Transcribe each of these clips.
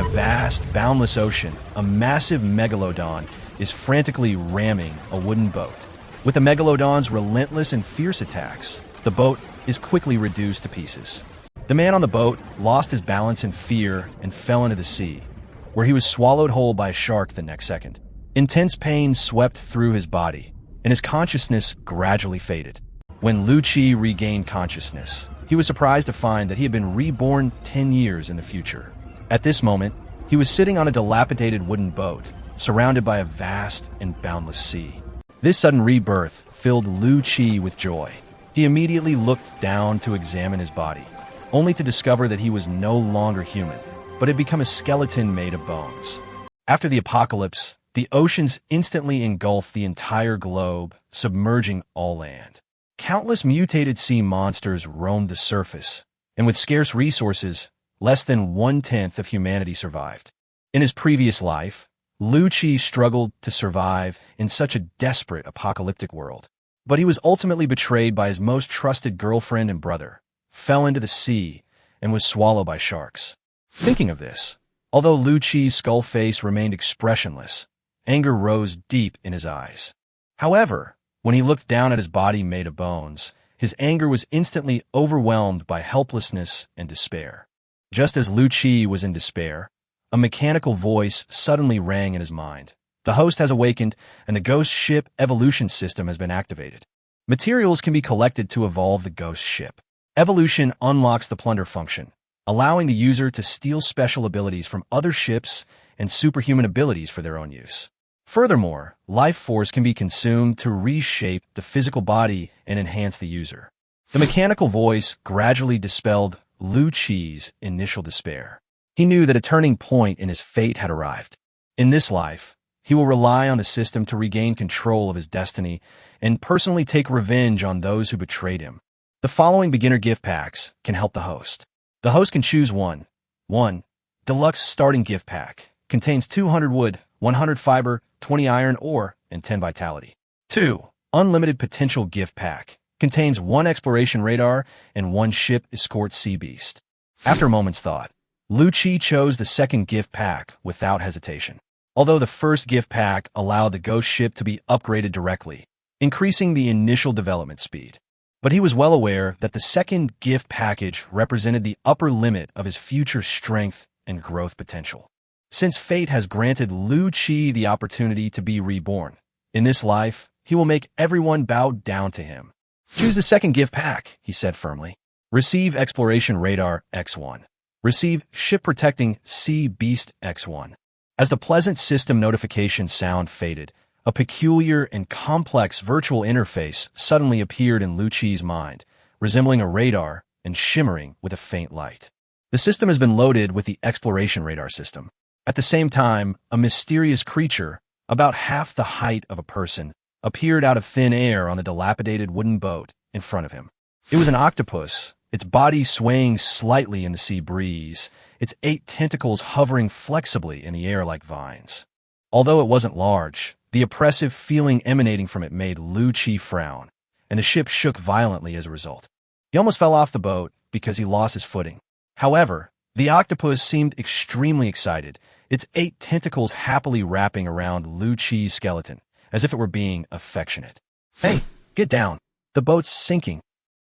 a vast, boundless ocean, a massive megalodon is frantically ramming a wooden boat. With the megalodon's relentless and fierce attacks, the boat is quickly reduced to pieces. The man on the boat lost his balance in fear and fell into the sea, where he was swallowed whole by a shark the next second. Intense pain swept through his body, and his consciousness gradually faded. When Lu Qi regained consciousness, he was surprised to find that he had been reborn 10 years in the future. At this moment, he was sitting on a dilapidated wooden boat, surrounded by a vast and boundless sea. This sudden rebirth filled Lu Qi with joy. He immediately looked down to examine his body, only to discover that he was no longer human, but had become a skeleton made of bones. After the apocalypse, the oceans instantly engulfed the entire globe, submerging all land. Countless mutated sea monsters roamed the surface, and with scarce resources, less than 1/10 of humanity survived. In his previous life, Lu Qi struggled to survive in such a desperate apocalyptic world. But he was ultimately betrayed by his most trusted girlfriend and brother, fell into the sea, and was swallowed by sharks. Thinking of this, although Lu Qi's skull face remained expressionless, anger rose deep in his eyes. However, when he looked down at his body made of bones, his anger was instantly overwhelmed by helplessness and despair. Just as Lu Qi was in despair, a mechanical voice suddenly rang in his mind. The host has awakened, and the ghost ship evolution system has been activated. Materials can be collected to evolve the ghost ship. Evolution unlocks the plunder function, allowing the user to steal special abilities from other ships and superhuman abilities for their own use. Furthermore, life force can be consumed to reshape the physical body and enhance the user. The mechanical voice gradually dispelled Lu Qi's initial despair. He knew that a turning point in his fate had arrived. In this life, he will rely on the system to regain control of his destiny and personally take revenge on those who betrayed him. The following beginner gift packs can help the host. The host can choose one. 1. Deluxe Starting Gift Pack. Contains 200 wood, 100 fiber, 20 iron ore, and 10 vitality. 2. Unlimited Potential Gift Pack. Contains 1 exploration radar and 1 ship escort sea beast. After a moment's thought, Lu Qi chose the second gift pack without hesitation. Although the first gift pack allowed the ghost ship to be upgraded directly, increasing the initial development speed. But he was well aware that the second gift package represented the upper limit of his future strength and growth potential. Since fate has granted Lu Qi the opportunity to be reborn, in this life, he will make everyone bow down to him. Choose the second gift pack, he said firmly. Receive Exploration Radar X1. Receive Ship Protecting Sea Beast X1. As the pleasant system notification sound faded, a peculiar and complex virtual interface suddenly appeared in Lu Qi's mind, resembling a radar and shimmering with a faint light. The system has been loaded with the Exploration Radar system. At the same time, a mysterious creature, about half the height of a person, appeared out of thin air on the dilapidated wooden boat in front of him. It was an octopus, its body swaying slightly in the sea breeze, its 8 tentacles hovering flexibly in the air like vines. Although it wasn't large, the oppressive feeling emanating from it made Lu Qi frown, and the ship shook violently as a result. He almost fell off the boat because he lost his footing. However, the octopus seemed extremely excited, its 8 tentacles happily wrapping around Lu Qi's skeleton, as if it were being affectionate. "Hey, get down. The boat's sinking,"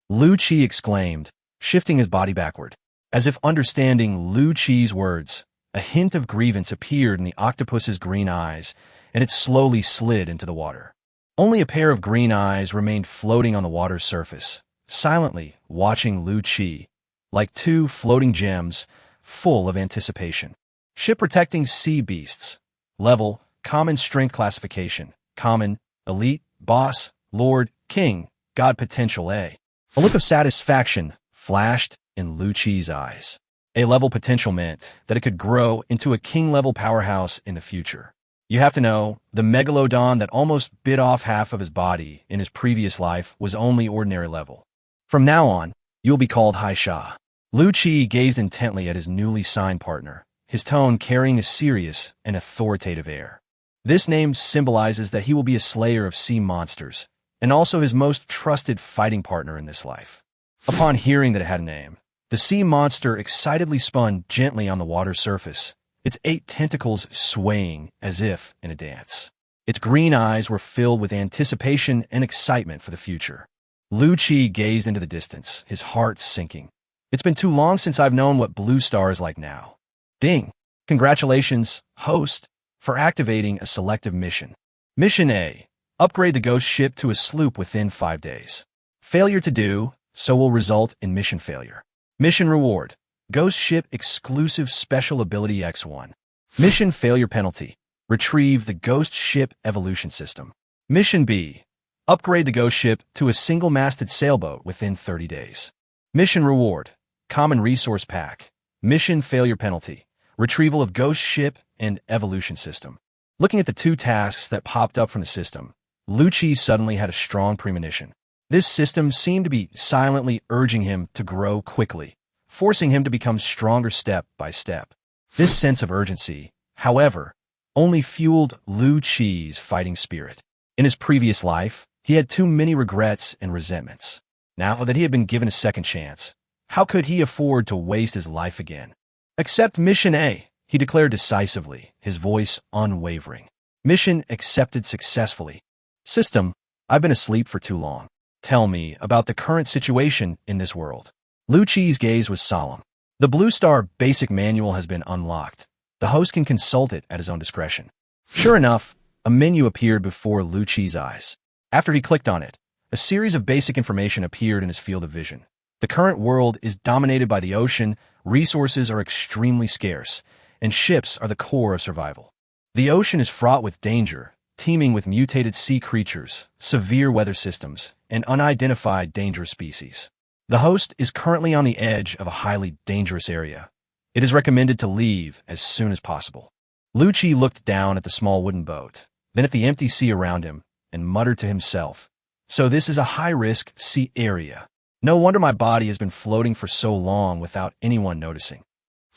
Lu Qi exclaimed, shifting his body backward. As if understanding Lu Qi's words, a hint of grievance appeared in the octopus's green eyes, and it slowly slid into the water. Only a pair of green eyes remained floating on the water's surface, silently watching Lu Qi, like 2 floating gems, full of anticipation. Ship Protecting Sea Beasts. Level, Common Strength Classification. Common, Elite, Boss, Lord, King, God Potential A. A look of satisfaction flashed in Lu Qi's eyes. A-level potential meant that it could grow into a king-level powerhouse in the future. You have to know, the megalodon that almost bit off half of his body in his previous life was only ordinary level. From now on, you'll be called Hai Sha. Lu Qi gazed intently at his newly signed partner, his tone carrying a serious and authoritative air. This name symbolizes that he will be a slayer of sea monsters, and also his most trusted fighting partner in this life. Upon hearing that it had a name, the sea monster excitedly spun gently on the water's surface, its 8 tentacles swaying as if in a dance. Its green eyes were filled with anticipation and excitement for the future. Lu Qi gazed into the distance, his heart sinking. It's been too long since I've known what Blue Star is like now. Ding! Congratulations, host, for activating a selective mission. Mission A. Upgrade the ghost ship to a sloop within 5 days. Failure to do so will result in mission failure. Mission reward. Ghost ship exclusive special ability X1. Mission failure penalty. Retrieve the ghost ship evolution system. Mission B. Upgrade the ghost ship to a single-masted sailboat within 30 days. Mission reward. Common resource pack. Mission failure penalty. Retrieval of ghost ship and evolution system. Looking at the 2 tasks that popped up from the system, Lu Qi suddenly had a strong premonition. This system seemed to be silently urging him to grow quickly, forcing him to become stronger step by step. This sense of urgency, however, only fueled Lu Qi's fighting spirit. In his previous life, he had too many regrets and resentments. Now that he had been given a second chance, how could he afford to waste his life again? Accept Mission A, he declared decisively, his voice unwavering. Mission accepted successfully. System, I've been asleep for too long. Tell me about the current situation in this world. Lu Qi's gaze was solemn. The Blue Star basic manual has been unlocked. The host can consult it at his own discretion. Sure enough, a menu appeared before Lu Qi's eyes. After he clicked on it, a series of basic information appeared in his field of vision. The current world is dominated by the ocean, resources are extremely scarce, and ships are the core of survival. The ocean is fraught with danger, teeming with mutated sea creatures, severe weather systems, and unidentified dangerous species. The host is currently on the edge of a highly dangerous area. It is recommended to leave as soon as possible. Lu Qi looked down at the small wooden boat, then at the empty sea around him, and muttered to himself, "So this is a high-risk sea area. No wonder my body has been floating for so long without anyone noticing."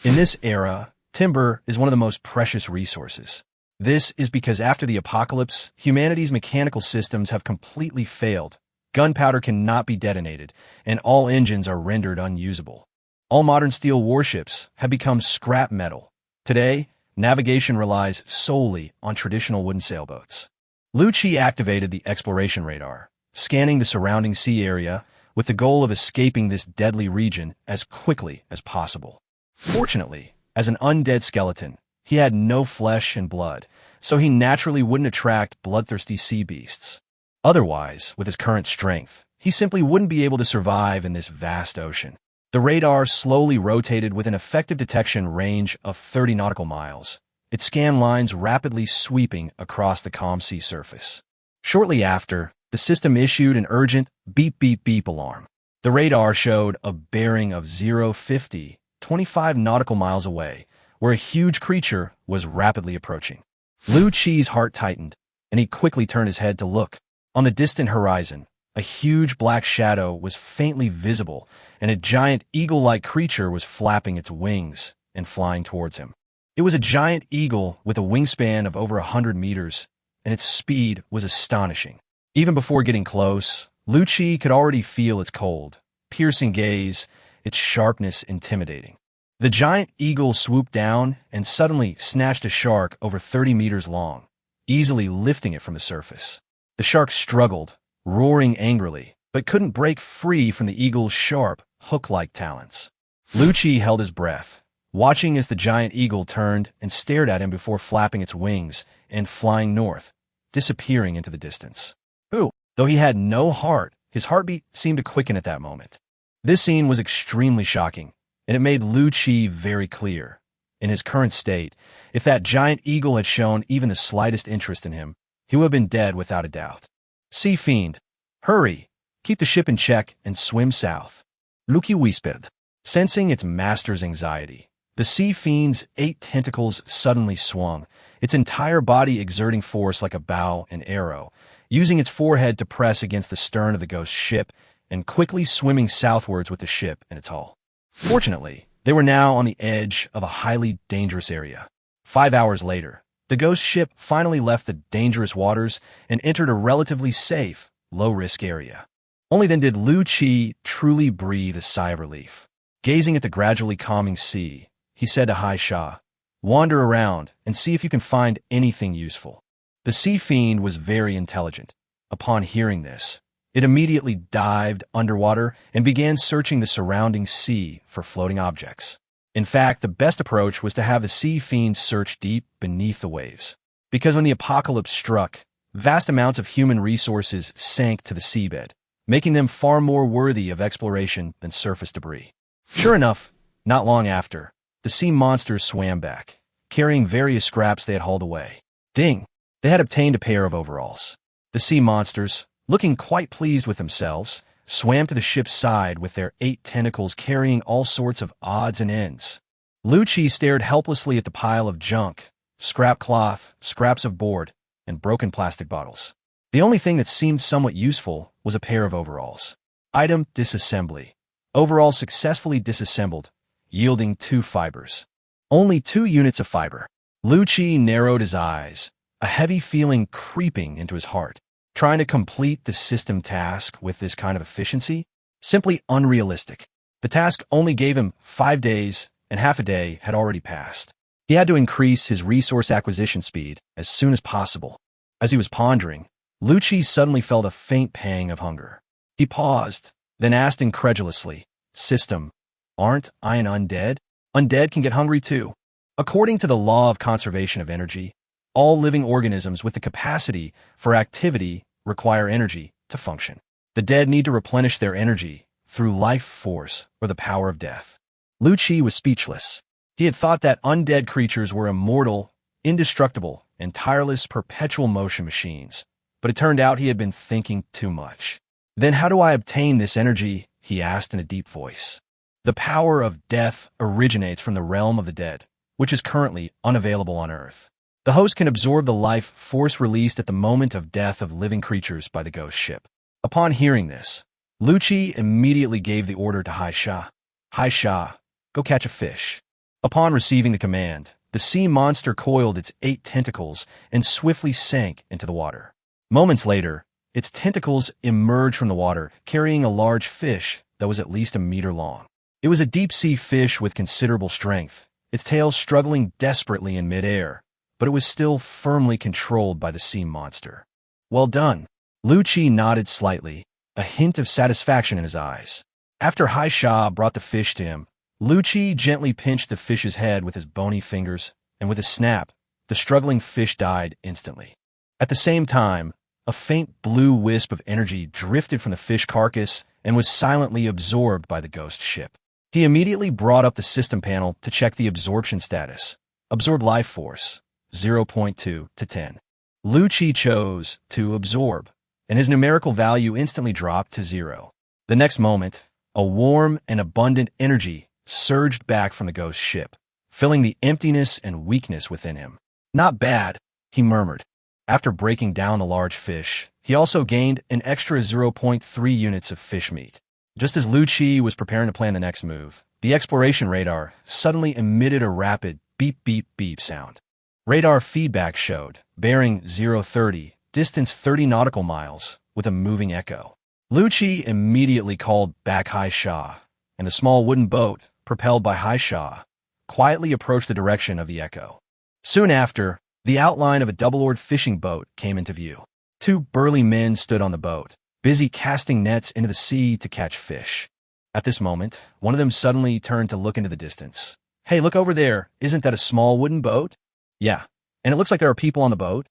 In this era, timber is one of the most precious resources. This is because after the apocalypse, humanity's mechanical systems have completely failed. Gunpowder cannot be detonated, and all engines are rendered unusable. All modern steel warships have become scrap metal. Today, navigation relies solely on traditional wooden sailboats. Lu Qi activated the exploration radar, scanning the surrounding sea area with the goal of escaping this deadly region as quickly as possible. Fortunately, as an undead skeleton, he had no flesh and blood, so he naturally wouldn't attract bloodthirsty sea beasts. Otherwise, with his current strength, he simply wouldn't be able to survive in this vast ocean. The radar slowly rotated with an effective detection range of 30 nautical miles, its scan lines rapidly sweeping across the calm sea surface. Shortly after, the system issued an urgent beep-beep-beep alarm. The radar showed a bearing of 050, 25 nautical miles away, where a huge creature was rapidly approaching. Lu Qi's heart tightened, and he quickly turned his head to look. On the distant horizon, a huge black shadow was faintly visible, and a giant eagle-like creature was flapping its wings and flying towards him. It was a giant eagle with a wingspan of over 100 meters, and its speed was astonishing. Even before getting close, Lu Qi could already feel its cold, piercing gaze, its sharpness intimidating. The giant eagle swooped down and suddenly snatched a shark over 30 meters long, easily lifting it from the surface. The shark struggled, roaring angrily, but couldn't break free from the eagle's sharp, hook-like talons. Lu Qi held his breath, watching as the giant eagle turned and stared at him before flapping its wings and flying north, disappearing into the distance. Though he had no heart, his heartbeat seemed to quicken at that moment. This scene was extremely shocking, and it made Lu Qi very clear. In his current state, if that giant eagle had shown even the slightest interest in him, he would have been dead without a doubt. "Sea fiend, hurry, keep the ship in check and swim south," Lu Qi whispered. Sensing its master's anxiety, the sea fiend's 8 tentacles suddenly swung, its entire body exerting force like a bow and arrow, using its forehead to press against the stern of the ghost ship and quickly swimming southwards with the ship and its hull. Fortunately, they were now on the edge of a highly dangerous area. 5 hours later, the ghost ship finally left the dangerous waters and entered a relatively safe, low-risk area. Only then did Lu Qi truly breathe a sigh of relief. Gazing at the gradually calming sea, he said to Hai Sha, Wander around and see if you can find anything useful." The sea fiend was very intelligent. Upon hearing this, it immediately dived underwater and began searching the surrounding sea for floating objects. In fact, the best approach was to have the sea fiend search deep beneath the waves. Because when the apocalypse struck, vast amounts of human resources sank to the seabed, making them far more worthy of exploration than surface debris. Sure enough, not long after, the sea monsters swam back, carrying various scraps they had hauled away. Ding! They had obtained a pair of overalls. The sea monsters, looking quite pleased with themselves, swam to the ship's side with their 8 tentacles carrying all sorts of odds and ends. Lucci stared helplessly at the pile of junk, scrap cloth, scraps of board, and broken plastic bottles. The only thing that seemed somewhat useful was a pair of overalls. Item disassembly. Overall successfully disassembled, yielding 2 fibers. Only 2 units of fiber. Lucci narrowed his eyes, a heavy feeling creeping into his heart. Trying to complete the system task with this kind of efficiency? Simply unrealistic. The task only gave him 5 days, and half a day had already passed. He had to increase his resource acquisition speed as soon as possible. As he was pondering, Lucci suddenly felt a faint pang of hunger. He paused, then asked incredulously, "System, aren't I an undead? Undead can get hungry too." According to the law of conservation of energy, all living organisms with the capacity for activity require energy to function. The dead need to replenish their energy through life force or the power of death. Lucci was speechless. He had thought that undead creatures were immortal, indestructible, and tireless perpetual motion machines, but it turned out he had been thinking too much. "Then how do I obtain this energy?" he asked in a deep voice. "The power of death originates from the realm of the dead, which is currently unavailable on Earth. The host can absorb the life force released at the moment of death of living creatures by the ghost ship." Upon hearing this, Lucci immediately gave the order to Hai Sha. "Hai Sha, go catch a fish." Upon receiving the command, the sea monster coiled its 8 tentacles and swiftly sank into the water. Moments later, its tentacles emerged from the water, carrying a large fish that was at least a meter long. It was a deep-sea fish with considerable strength, its tail struggling desperately in midair, but it was still firmly controlled by the sea monster. "Well done." Lucci nodded slightly, a hint of satisfaction in his eyes. After Hai Sha brought the fish to him, Lucci gently pinched the fish's head with his bony fingers, and with a snap, the struggling fish died instantly. At the same time, a faint blue wisp of energy drifted from the fish carcass and was silently absorbed by the ghost ship. He immediately brought up the system panel to check the absorption status. Absorb life force, 0.2 to 10. Lucci chose to absorb, and his numerical value instantly dropped to 0. The next moment, a warm and abundant energy surged back from the ghost ship, filling the emptiness and weakness within him. "Not bad," he murmured. After breaking down the large fish, he also gained an extra 0.3 units of fish meat. Just as Lucci was preparing to plan the next move, the exploration radar suddenly emitted a rapid beep beep beep sound. Radar feedback showed bearing 030, distance 30 nautical miles, with a moving echo. Lucci immediately called back Hai Sha, and the small wooden boat, propelled by Hai Sha, quietly approached the direction of the echo. Soon after, the outline of a double-oared fishing boat came into view. 2 burly men stood on the boat, busy casting nets into the sea to catch fish. At this moment, one of them suddenly turned to look into the distance. "Hey, look over there. Isn't that a small wooden boat?" "Yeah, and it looks like there are people on the boat."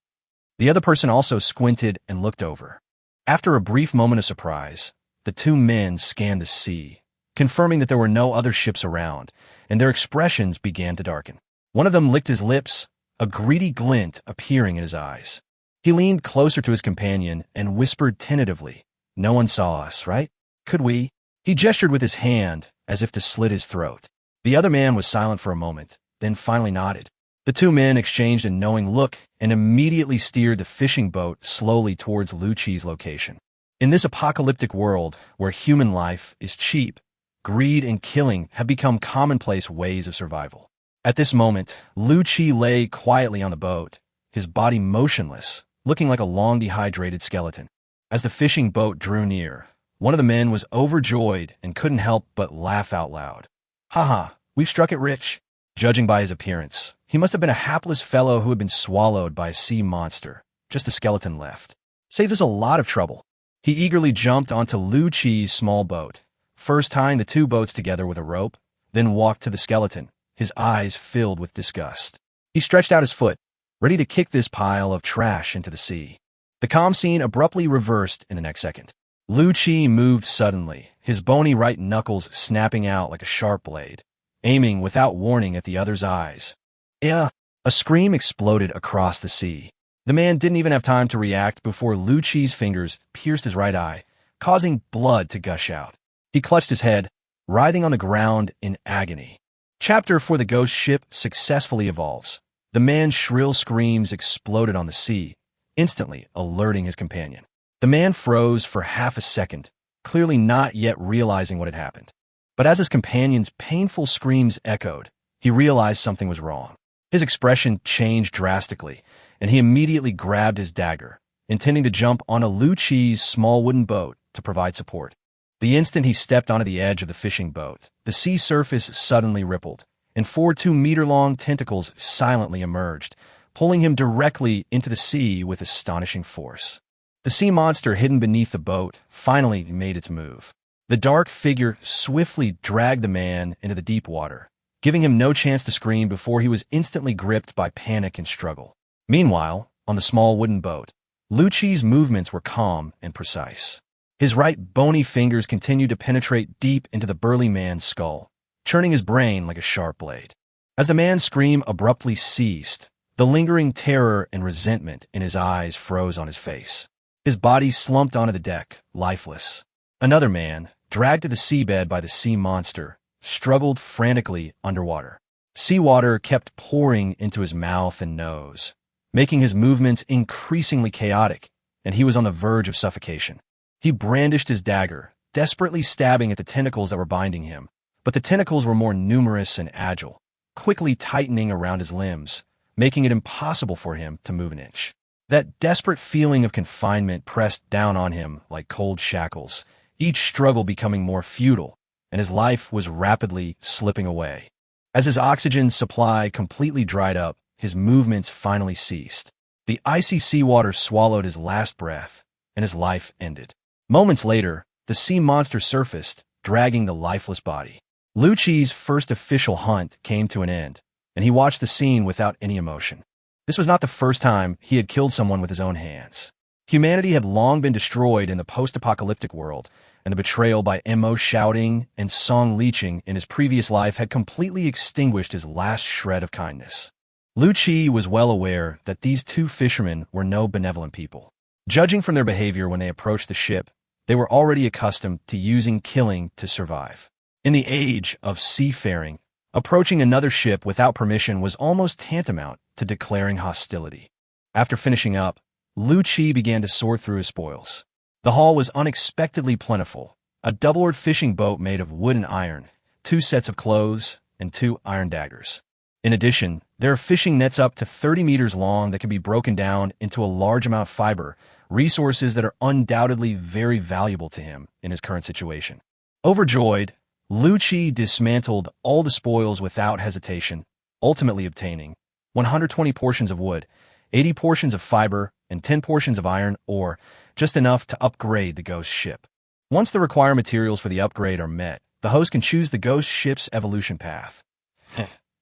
The other person also squinted and looked over. After a brief moment of surprise, the 2 men scanned the sea, confirming that there were no other ships around, and their expressions began to darken. One of them licked his lips, a greedy glint appearing in his eyes. He leaned closer to his companion and whispered tentatively, "No one saw us, right? Could we?" He gestured with his hand as if to slit his throat. The other man was silent for a moment, then finally nodded. The 2 men exchanged a knowing look and immediately steered the fishing boat slowly towards Lucci's location. In this apocalyptic world where human life is cheap, greed and killing have become commonplace ways of survival. At this moment, Lucci lay quietly on the boat, his body motionless, looking like a long dehydrated skeleton. As the fishing boat drew near, one of the men was overjoyed and couldn't help but laugh out loud. "Haha, we've struck it rich." Judging by his appearance, He must have been a hapless fellow who had been swallowed by a sea monster, just a skeleton left. Saved us a lot of trouble. He eagerly jumped onto Lu Chi's small boat, first tying the two boats together with a rope, then walked to the skeleton, his eyes filled with disgust. He stretched out his foot, ready to kick this pile of trash into the sea. The calm scene abruptly reversed in the next second. Lu Chi moved suddenly, his bony right knuckles snapping out like a sharp blade, aiming without warning at the other's eyes. A scream exploded across the sea. The man didn't even have time to react before Lu Chi's fingers pierced his right eye, causing blood to gush out. He clutched his head, writhing on the ground in agony. Chapter 4: The ghost ship successfully evolves. The man's shrill screams exploded on the sea, instantly alerting his companion. The man froze for half a second, clearly not yet realizing what had happened. But as his companion's painful screams echoed, he realized something was wrong. His expression changed drastically, and he immediately grabbed his dagger, intending to jump on a Lu Chi's small wooden boat to provide support. The instant he stepped onto the edge of the fishing boat, the sea surface suddenly rippled, and 4 2-meter-long tentacles silently emerged, pulling him directly into the sea with astonishing force. The sea monster hidden beneath the boat finally made its move. The dark figure swiftly dragged the man into the deep water, giving him no chance to scream before he was instantly gripped by panic and struggle. Meanwhile, on the small wooden boat, Lu Chi's movements were calm and precise. His right bony fingers continued to penetrate deep into the burly man's skull, churning his brain like a sharp blade. As the man's scream abruptly ceased, the lingering terror and resentment in his eyes froze on his face. His body slumped onto the deck, lifeless. Another man, dragged to the seabed by the sea monster, struggled frantically underwater. Seawater kept pouring into his mouth and nose, making his movements increasingly chaotic, and he was on the verge of suffocation. He brandished his dagger, desperately stabbing at the tentacles that were binding him, but the tentacles were more numerous and agile, quickly tightening around his limbs, making it impossible for him to move an inch. That desperate feeling of confinement pressed down on him like cold shackles, each struggle becoming more futile, and his life was rapidly slipping away. As his oxygen supply completely dried up, his movements finally ceased. The icy seawater swallowed his last breath, and his life ended. Moments later, the sea monster surfaced, dragging the lifeless body. Lu Chi's first official hunt came to an end, and he watched the scene without any emotion. This was not the first time he had killed someone with his own hands. Humanity had long been destroyed in the post-apocalyptic world, and the betrayal by Mo shouting and song leeching in his previous life had completely extinguished his last shred of kindness. Lu Chi was well aware that these two fishermen were no benevolent people. Judging from their behavior when they approached the ship, they were already accustomed to using killing to survive. In the age of seafaring, approaching another ship without permission was almost tantamount to declaring hostility. After finishing up, Lu Chi began to sort through his spoils. The haul was unexpectedly plentiful: a double-oared fishing boat made of wood and iron, 2 sets of clothes, and 2 iron daggers. In addition, there are fishing nets up to 30 meters long that can be broken down into a large amount of fiber, resources that are undoubtedly very valuable to him in his current situation. Overjoyed, Lu Chi dismantled all the spoils without hesitation, ultimately obtaining 120 portions of wood, 80 portions of fiber, and 10 portions of iron ore, just enough to upgrade the ghost ship. Once the required materials for the upgrade are met, the host can choose the ghost ship's evolution path.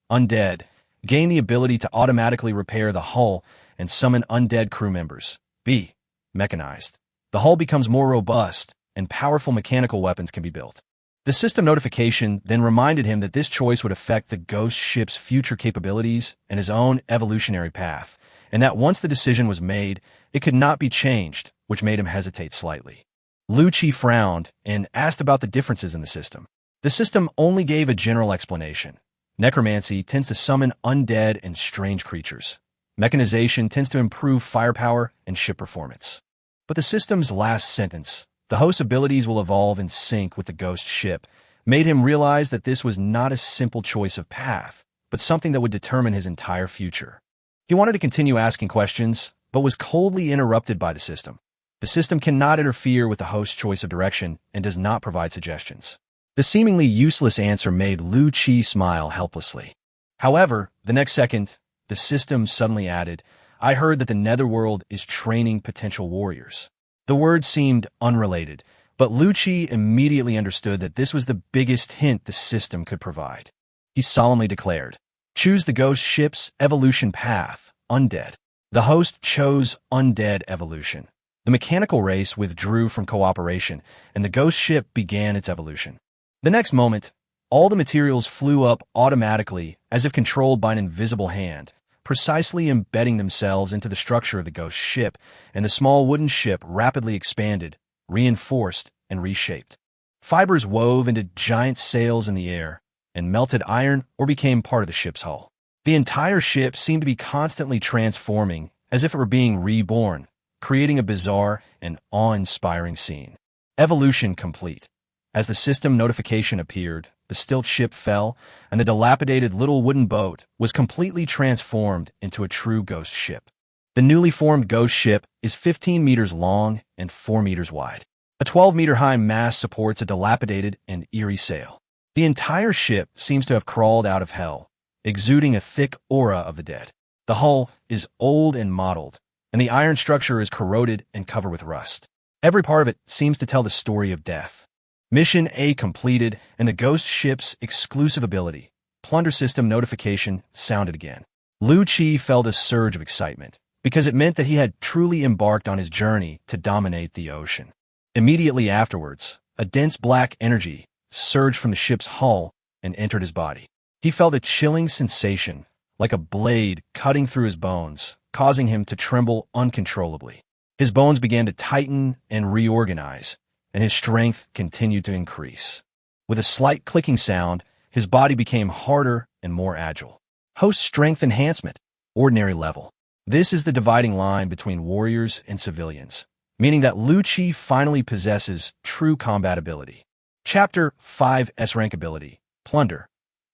Undead. Gain the ability to automatically repair the hull and summon undead crew members. B. Mechanized. The hull becomes more robust, and powerful mechanical weapons can be built. The system notification then reminded him that this choice would affect the ghost ship's future capabilities and his own evolutionary path, and that once the decision was made, it could not be changed, which made him hesitate slightly. Lu Chi frowned and asked about the differences in the system. The system only gave a general explanation. Necromancy tends to summon undead and strange creatures. Mechanization tends to improve firepower and ship performance. But the system's last sentence, "The host's abilities will evolve in sync with the ghost ship," made him realize that this was not a simple choice of path, but something that would determine his entire future. He wanted to continue asking questions, but was coldly interrupted by the system. The system cannot interfere with the host's choice of direction and does not provide suggestions. The seemingly useless answer made Lu Chi smile helplessly. However, the next second, the system suddenly added, "I heard that the Netherworld is training potential warriors." The words seemed unrelated, but Lucci immediately understood that this was the biggest hint the system could provide. He solemnly declared, "Choose the ghost ship's evolution path, undead." The host chose undead evolution. The mechanical race withdrew from cooperation, and the ghost ship began its evolution. The next moment, all the materials flew up automatically as if controlled by an invisible hand, precisely embedding themselves into the structure of the ghost ship, and the small wooden ship rapidly expanded, reinforced, and reshaped. Fibers wove into giant sails in the air, and melted iron or became part of the ship's hull. The entire ship seemed to be constantly transforming, as if it were being reborn, creating a bizarre and awe-inspiring scene. Evolution complete. As the system notification appeared, the stilt ship fell, and the dilapidated little wooden boat was completely transformed into a true ghost ship. The newly formed ghost ship is 15 meters long and 4 meters wide. A 12-meter-high mast supports a dilapidated and eerie sail. The entire ship seems to have crawled out of hell, exuding a thick aura of the dead. The hull is old and mottled, and the iron structure is corroded and covered with rust. Every part of it seems to tell the story of death. Mission A completed, and the ghost ship's exclusive ability, plunder system notification, sounded again. Lucci felt a surge of excitement, because it meant that he had truly embarked on his journey to dominate the ocean. Immediately afterwards, a dense black energy surged from the ship's hull and entered his body. He felt a chilling sensation, like a blade cutting through his bones, causing him to tremble uncontrollably. His bones began to tighten and reorganize, and his strength continued to increase. With a slight clicking sound, his body became harder and more agile. Host strength enhancement, ordinary level. This is the dividing line between warriors and civilians, meaning that Lucci finally possesses true combat ability. Chapter 5 S-Rank Ability, Plunder.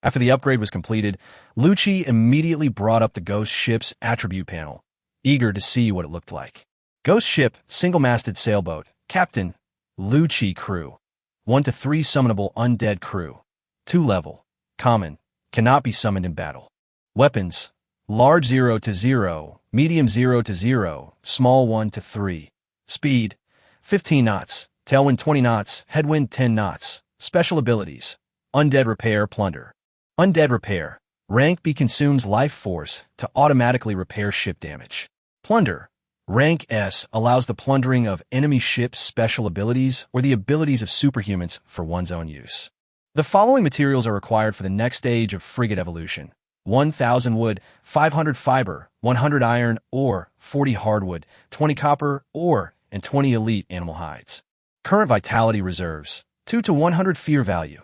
After the upgrade was completed, Lucci immediately brought up the ghost ship's attribute panel, eager to see what it looked like. Ghost ship, single-masted sailboat, Captain, Lucci crew. 1 to 3 summonable undead crew. 2 level, common, cannot be summoned in battle. Weapons, large 0 to 0, medium 0 to 0, small 1 to 3. Speed, 15 knots, tailwind 20 knots, headwind 10 knots. Special abilities, undead repair, plunder. Undead repair, rank B consumes life force to automatically repair ship damage. Plunder, rank S allows the plundering of enemy ships' special abilities or the abilities of superhumans for one's own use. The following materials are required for the next stage of frigate evolution: 1,000 wood, 500 fiber, 100 iron ore, 40 hardwood, 20 copper ore, and 20 elite animal hides. Current vitality reserves, 2 to 100 fear value.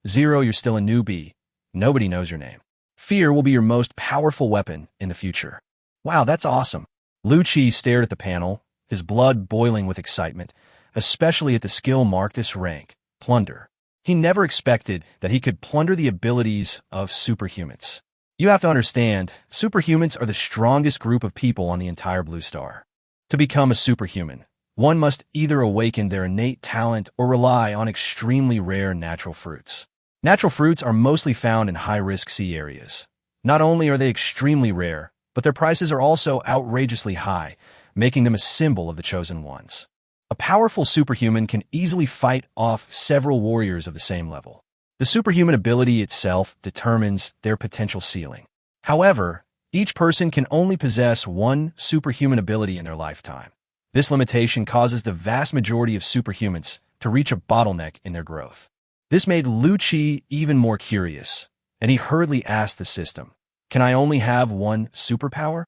0, you're still a newbie. Nobody knows your name. Fear will be your most powerful weapon in the future. Wow, that's awesome. Lucci stared at the panel, his blood boiling with excitement, especially at the skill marked as rank, plunder. He never expected that he could plunder the abilities of superhumans. You have to understand, superhumans are the strongest group of people on the entire Blue Star. To become a superhuman, one must either awaken their innate talent or rely on extremely rare natural fruits. Natural fruits are mostly found in high-risk sea areas. Not only are they extremely rare, but their prices are also outrageously high, making them a symbol of the chosen ones. A powerful superhuman can easily fight off several warriors of the same level. The superhuman ability itself determines their potential ceiling. However, each person can only possess one superhuman ability in their lifetime. This limitation causes the vast majority of superhumans to reach a bottleneck in their growth. This made Lucci even more curious, and he hurriedly asked the system, "Can I only have one superpower?"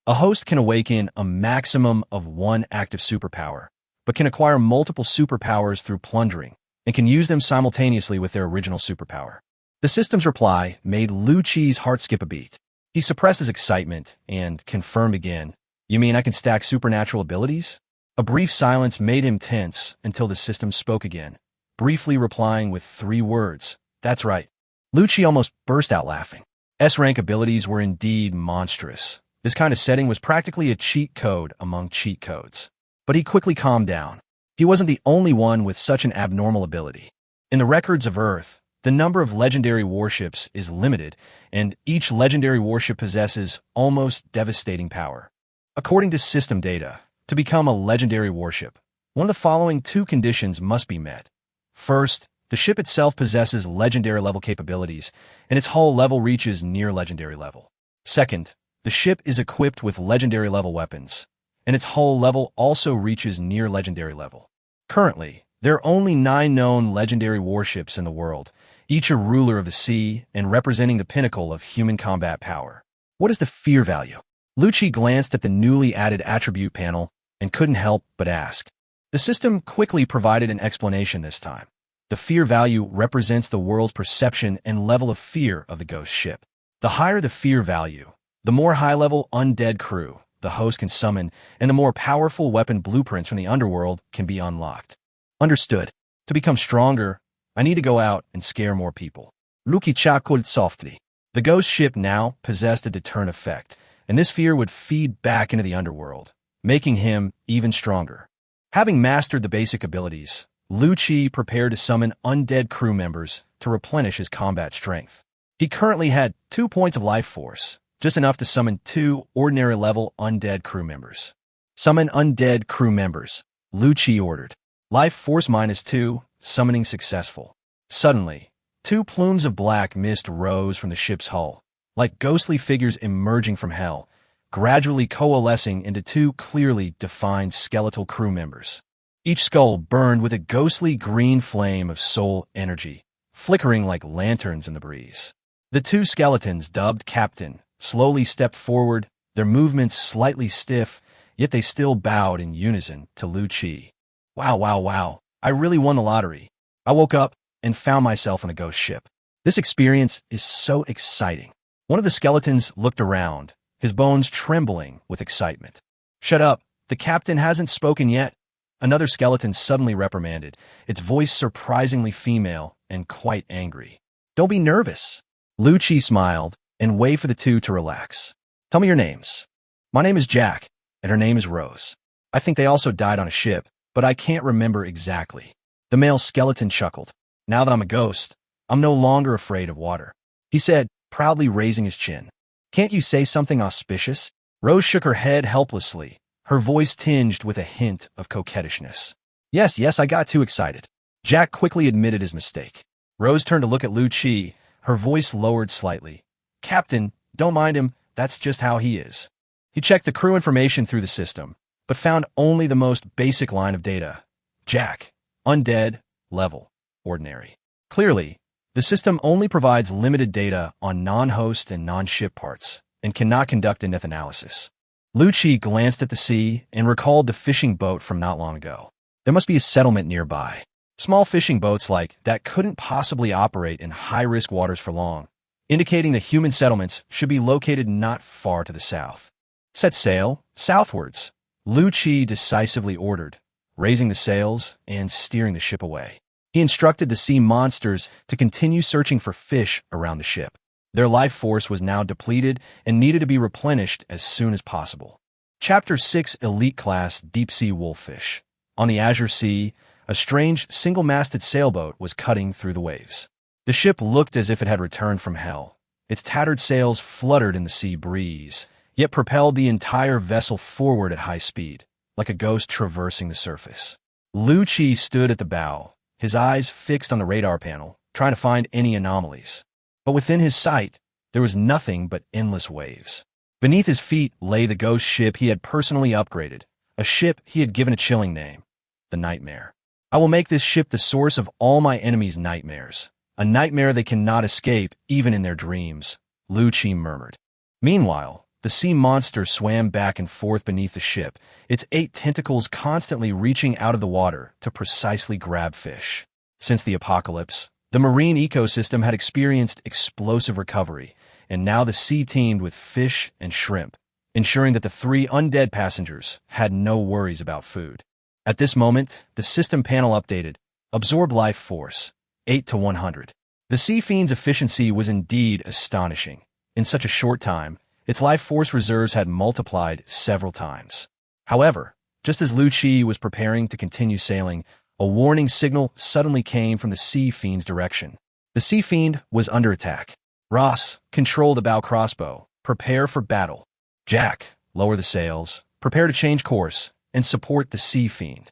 A host can awaken a maximum of one active superpower, but can acquire multiple superpowers through plundering, and can use them simultaneously with their original superpower. The system's reply made Lucci's heart skip a beat. He suppressed his excitement and confirmed again, "You mean I can stack supernatural abilities?" A brief silence made him tense until the system spoke again, briefly replying with 3 words, "That's right." Lucci almost burst out laughing. S-rank abilities were indeed monstrous. This kind of setting was practically a cheat code among cheat codes. But he quickly calmed down. He wasn't the only one with such an abnormal ability. In the records of Earth, The number of legendary warships is limited, and each legendary warship possesses almost devastating power. According to system data, to become a legendary warship, one of the following two conditions must be met. First, the ship itself possesses legendary level capabilities, and its hull level reaches near legendary level. Second, the ship is equipped with legendary level weapons, and its hull level also reaches near legendary level. Currently, there are only 9 known legendary warships in the world, each a ruler of the sea and representing the pinnacle of human combat power. What is the fear value? Lucci glanced at the newly added attribute panel and couldn't help but ask. The system quickly provided an explanation this time. The fear value represents the world's perception and level of fear of the ghost ship. The higher the fear value, the more high-level undead crew the host can summon, and the more powerful weapon blueprints from the underworld can be unlocked. Understood. To become stronger, I need to go out and scare more people. Lucci chuckled softly. The ghost ship now possessed a deterrent effect, and this fear would feed back into the underworld, making him even stronger. Having mastered the basic abilities, Lucci prepared to summon undead crew members to replenish his combat strength. He currently had 2 points of life force, just enough to summon 2 ordinary-level undead crew members. Summon undead crew members, Lucci ordered. Life force -2, summoning successful. Suddenly, 2 plumes of black mist rose from the ship's hull, like ghostly figures emerging from hell, gradually coalescing into 2 clearly defined skeletal crew members. Each skull burned with a ghostly green flame of soul energy, flickering like lanterns in the breeze. The 2 skeletons, dubbed Captain, slowly stepped forward, their movements slightly stiff, yet they still bowed in unison to Lucci. Wow, I really won the lottery. I woke up and found myself on a ghost ship. This experience is so exciting. One of the skeletons looked around, his bones trembling with excitement. Shut up, the captain hasn't spoken yet. Another skeleton suddenly reprimanded, its voice surprisingly female and quite angry. Don't be nervous. Lucci smiled and waved for the 2 to relax. Tell me your names. My name is Jack, and her name is Rose. I think they also died on a ship, but I can't remember exactly. The male skeleton chuckled. Now that I'm a ghost, I'm no longer afraid of water, he said, proudly raising his chin. Can't you say something auspicious? Rose shook her head helplessly, her voice tinged with a hint of coquettishness. Yes, I got too excited. Jack quickly admitted his mistake. Rose turned to look at Lucci, her voice lowered slightly. Captain, don't mind him, that's just how he is. He checked the crew information through the system, but found only the most basic line of data. Jack, undead, level, ordinary. Clearly, the system only provides limited data on non-host and non-ship parts, and cannot conduct in-depth analysis. Lucci glanced at the sea and recalled the fishing boat from not long ago. There must be a settlement nearby. Small fishing boats like that couldn't possibly operate in high-risk waters for long, indicating that human settlements should be located not far to the south. Set sail southwards, Lucci decisively ordered, raising the sails and steering the ship away. He instructed the sea monsters to continue searching for fish around the ship. Their life force was now depleted and needed to be replenished as soon as possible. Chapter 6 Elite Class Deep-Sea Wolffish. On the Azure Sea, a strange single-masted sailboat was cutting through the waves. The ship looked as if it had returned from hell. Its tattered sails fluttered in the sea breeze, yet propelled the entire vessel forward at high speed, like a ghost traversing the surface. Lucci stood at the bow, his eyes fixed on the radar panel, trying to find any anomalies. But within his sight, there was nothing but endless waves. Beneath his feet lay the ghost ship he had personally upgraded, a ship he had given a chilling name, the Nightmare. I will make this ship the source of all my enemies' nightmares, a nightmare they cannot escape even in their dreams, Lucci murmured. Meanwhile, the sea monster swam back and forth beneath the ship, its 8 tentacles constantly reaching out of the water to precisely grab fish. Since the apocalypse, the marine ecosystem had experienced explosive recovery, and now the sea teemed with fish and shrimp, ensuring that the 3 undead passengers had no worries about food. At this moment, the system panel updated. Absorb life force, 8 to 100. The sea fiend's efficiency was indeed astonishing. In such a short time, its life force reserves had multiplied several times. However, just as Lucci was preparing to continue sailing, a warning signal suddenly came from the sea fiend's direction. The Sea Fiend was under attack. Ross, control the bow crossbow. Prepare for battle. Jack, lower the sails. Prepare to change course and support the Sea Fiend.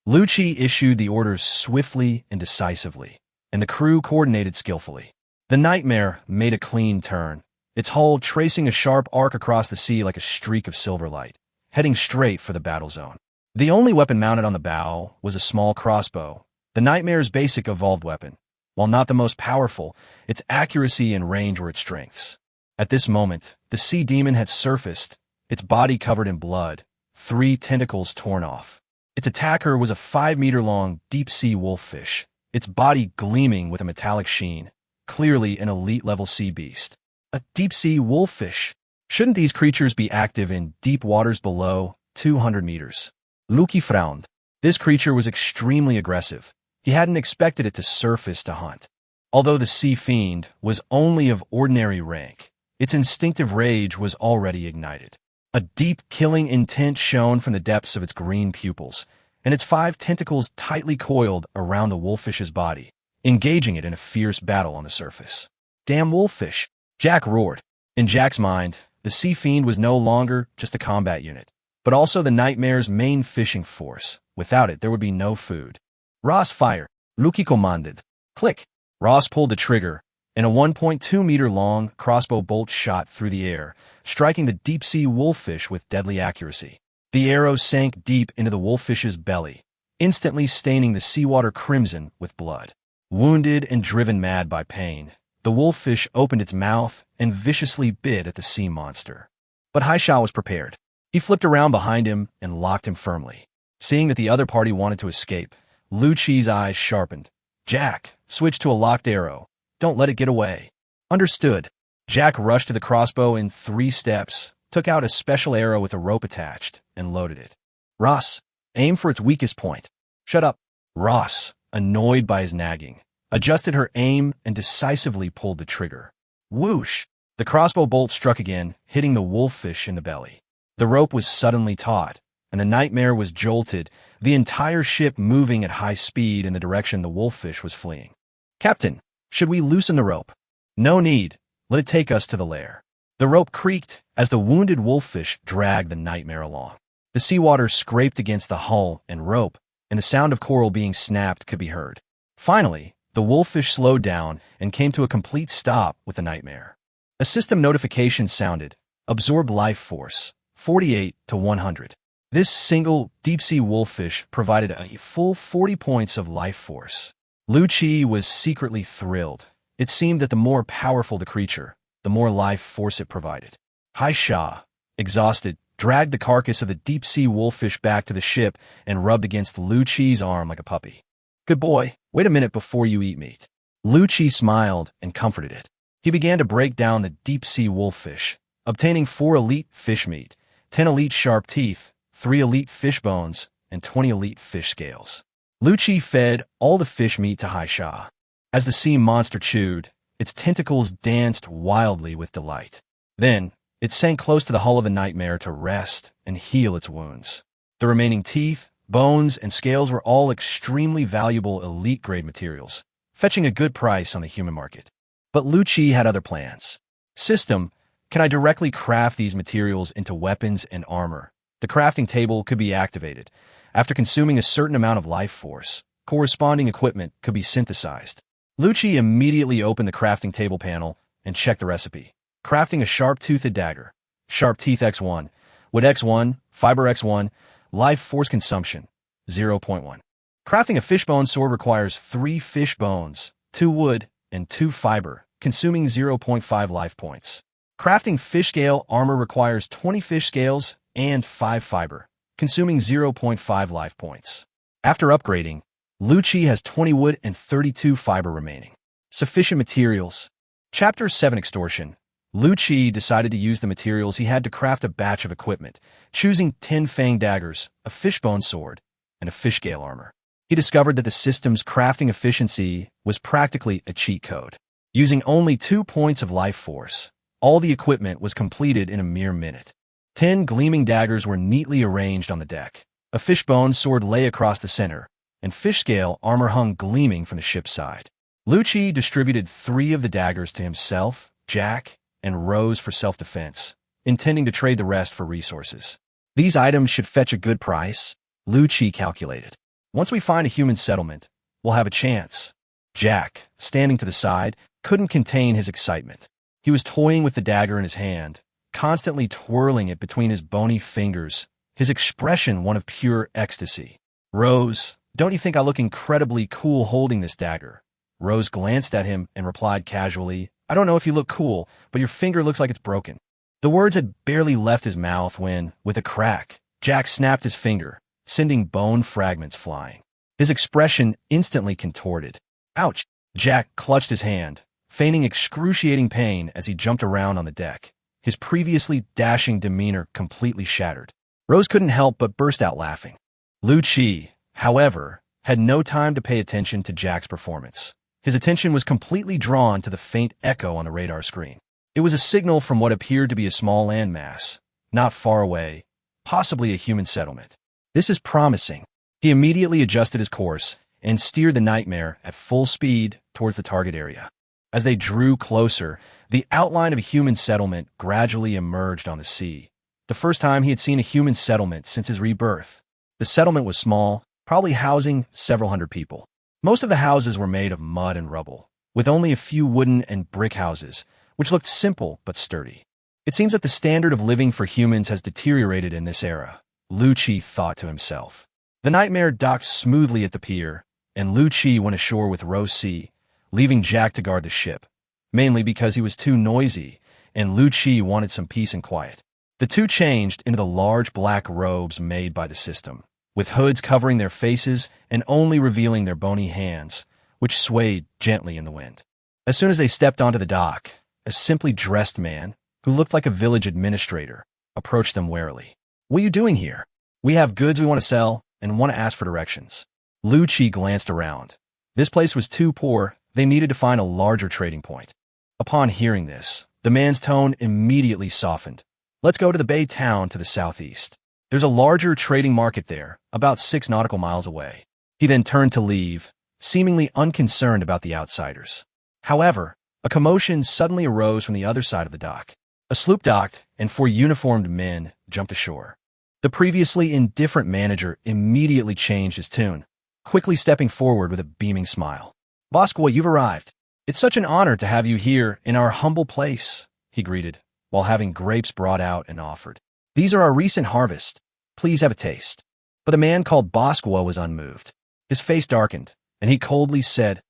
Lucci issued the orders swiftly and decisively, and the crew coordinated skillfully. The Nightmare made a clean turn, its hull tracing a sharp arc across the sea like a streak of silver light, heading straight for the battle zone. The only weapon mounted on the bow was a small crossbow, the Nightmare's basic evolved weapon. While not the most powerful, its accuracy and range were its strengths. At this moment, the sea demon had surfaced, its body covered in blood, 3 tentacles torn off. Its attacker was a 5-meter-long deep-sea wolffish, its body gleaming with a metallic sheen, clearly an elite-level sea beast. A deep-sea wolffish. Shouldn't these creatures be active in deep waters below 200 meters? Luki frowned. This creature was extremely aggressive. He hadn't expected it to surface to hunt. Although the Sea Fiend was only of ordinary rank, its instinctive rage was already ignited. A deep, killing intent shone from the depths of its green pupils, and its 5 tentacles tightly coiled around the wolffish's body, engaging it in a fierce battle on the surface. Damn wolffish! Jack roared. In Jack's mind, the Sea Fiend was no longer just a combat unit, but also the Nightmare's main fishing force. Without it, there would be no food. Ross, fire! Luki commanded. Click! Ross pulled the trigger, and a 1.2-meter-long crossbow bolt shot through the air, striking the deep-sea wolffish with deadly accuracy. The arrow sank deep into the wolffish's belly, instantly staining the seawater crimson with blood. Wounded and driven mad by pain, the wolffish opened its mouth and viciously bit at the sea monster. But Haisha was prepared. He flipped around behind him and locked him firmly. Seeing that the other party wanted to escape, Lucci's eyes sharpened. Jack, switch to a locked arrow. Don't let it get away. Understood. Jack rushed to the crossbow in 3 steps, took out a special arrow with a rope attached, and loaded it. Ross, aim for its weakest point. Shut up. Ross, annoyed by his nagging, adjusted her aim and decisively pulled the trigger. Whoosh! The crossbow bolt struck again, hitting the wolffish in the belly. The rope was suddenly taut, and the Nightmare was jolted, the entire ship moving at high speed in the direction the wolffish was fleeing. Captain, should we loosen the rope? No need. Let it take us to the lair. The rope creaked as the wounded wolffish dragged the Nightmare along. The seawater scraped against the hull and rope, and the sound of coral being snapped could be heard. Finally, the wolffish slowed down and came to a complete stop with the Nightmare. A system notification sounded. Absorb life force, 48 to 100. This single deep-sea wolffish provided a full 40 points of life force. Lucci was secretly thrilled. It seemed that the more powerful the creature, the more life force it provided. Haisha, exhausted, dragged the carcass of the deep-sea wolffish back to the ship and rubbed against Lucci's arm like a puppy. Good boy, wait a minute before you eat meat. Lucci smiled and comforted it. He began to break down the deep-sea wolffish, obtaining 4 elite fish meat, 10 elite sharp teeth, 3 elite fish bones, and 20 elite fish scales. Lucci fed all the fish meat to Haisha. As the sea monster chewed, its tentacles danced wildly with delight. Then, it sank close to the hull of the Nightmare to rest and heal its wounds. The remaining teeth, bones, and scales were all extremely valuable elite-grade materials, fetching a good price on the human market. But Lucci had other plans. System, can I directly craft these materials into weapons and armor? The crafting table could be activated. After consuming a certain amount of life force, corresponding equipment could be synthesized. Lucci immediately opened the crafting table panel and checked the recipe. Crafting a sharp-toothed dagger. Sharp teeth X1. Wood X1. Fiber X1. Life force consumption 0.1. Crafting a fishbone sword requires 3 fish bones, 2 wood, and 2 fiber, consuming 0.5 life points. Crafting fish scale armor requires 20 fish scales and 5 fiber, consuming 0.5 life points. After upgrading, Lucci has 20 wood and 32 fiber remaining. Sufficient materials. Chapter 7 Extortion. Lucci decided to use the materials he had to craft a batch of equipment, choosing 10 fang daggers, a fishbone sword, and a fish scale armor. He discovered that the system's crafting efficiency was practically a cheat code. Using only 2 points of life force, all the equipment was completed in a mere minute. 10 gleaming daggers were neatly arranged on the deck. A fishbone sword lay across the center, and fish scale armor hung gleaming from the ship's side. Lu Qi distributed 3 of the daggers to himself, Jack, and Rose for self-defense, intending to trade the rest for resources. These items should fetch a good price, Lu Qi calculated. Once we find a human settlement, we'll have a chance. Jack, standing to the side, couldn't contain his excitement. He was toying with the dagger in his hand, constantly twirling it between his bony fingers, his expression one of pure ecstasy. Rose, don't you think I look incredibly cool holding this dagger? Rose glanced at him and replied casually, I don't know if you look cool, but your finger looks like it's broken. The words had barely left his mouth when, with a crack, Jack snapped his finger, sending bone fragments flying. His expression instantly contorted. Ouch! Jack clutched his hand, feigning excruciating pain as he jumped around on the deck, his previously dashing demeanor completely shattered. Rose couldn't help but burst out laughing. Lu Qi, however, had no time to pay attention to Jack's performance. His attention was completely drawn to the faint echo on the radar screen. It was a signal from what appeared to be a small landmass, not far away, possibly a human settlement. This is promising. He immediately adjusted his course and steered the Nightmare at full speed towards the target area. As they drew closer, the outline of a human settlement gradually emerged on the sea. The first time he had seen a human settlement since his rebirth. The settlement was small, probably housing several hundred people. Most of the houses were made of mud and rubble, with only a few wooden and brick houses, which looked simple but sturdy. It seems that the standard of living for humans has deteriorated in this era, Lu Qi thought to himself. The Nightmare docked smoothly at the pier, and Lu Qi went ashore with Rose C, leaving Jack to guard the ship, mainly because he was too noisy, and Lu Qi wanted some peace and quiet. The two changed into the large black robes made by the system, with hoods covering their faces and only revealing their bony hands, which swayed gently in the wind. As soon as they stepped onto the dock, a simply dressed man, who looked like a village administrator, approached them warily. What are you doing here? We have goods we want to sell and want to ask for directions. Lu Qi glanced around. This place was too poor, they needed to find a larger trading point. Upon hearing this, the man's tone immediately softened. Let's go to the bay town to the southeast. There's a larger trading market there, about 6 nautical miles away. He then turned to leave, seemingly unconcerned about the outsiders. However, a commotion suddenly arose from the other side of the dock. A sloop docked, and 4 uniformed men jumped ashore. The previously indifferent manager immediately changed his tune, quickly stepping forward with a beaming smile. Bosqua, you've arrived. It's such an honor to have you here in our humble place, he greeted, while having grapes brought out and offered. These are our recent harvest. Please have a taste. But the man called Bosqua was unmoved. His face darkened, and he coldly said,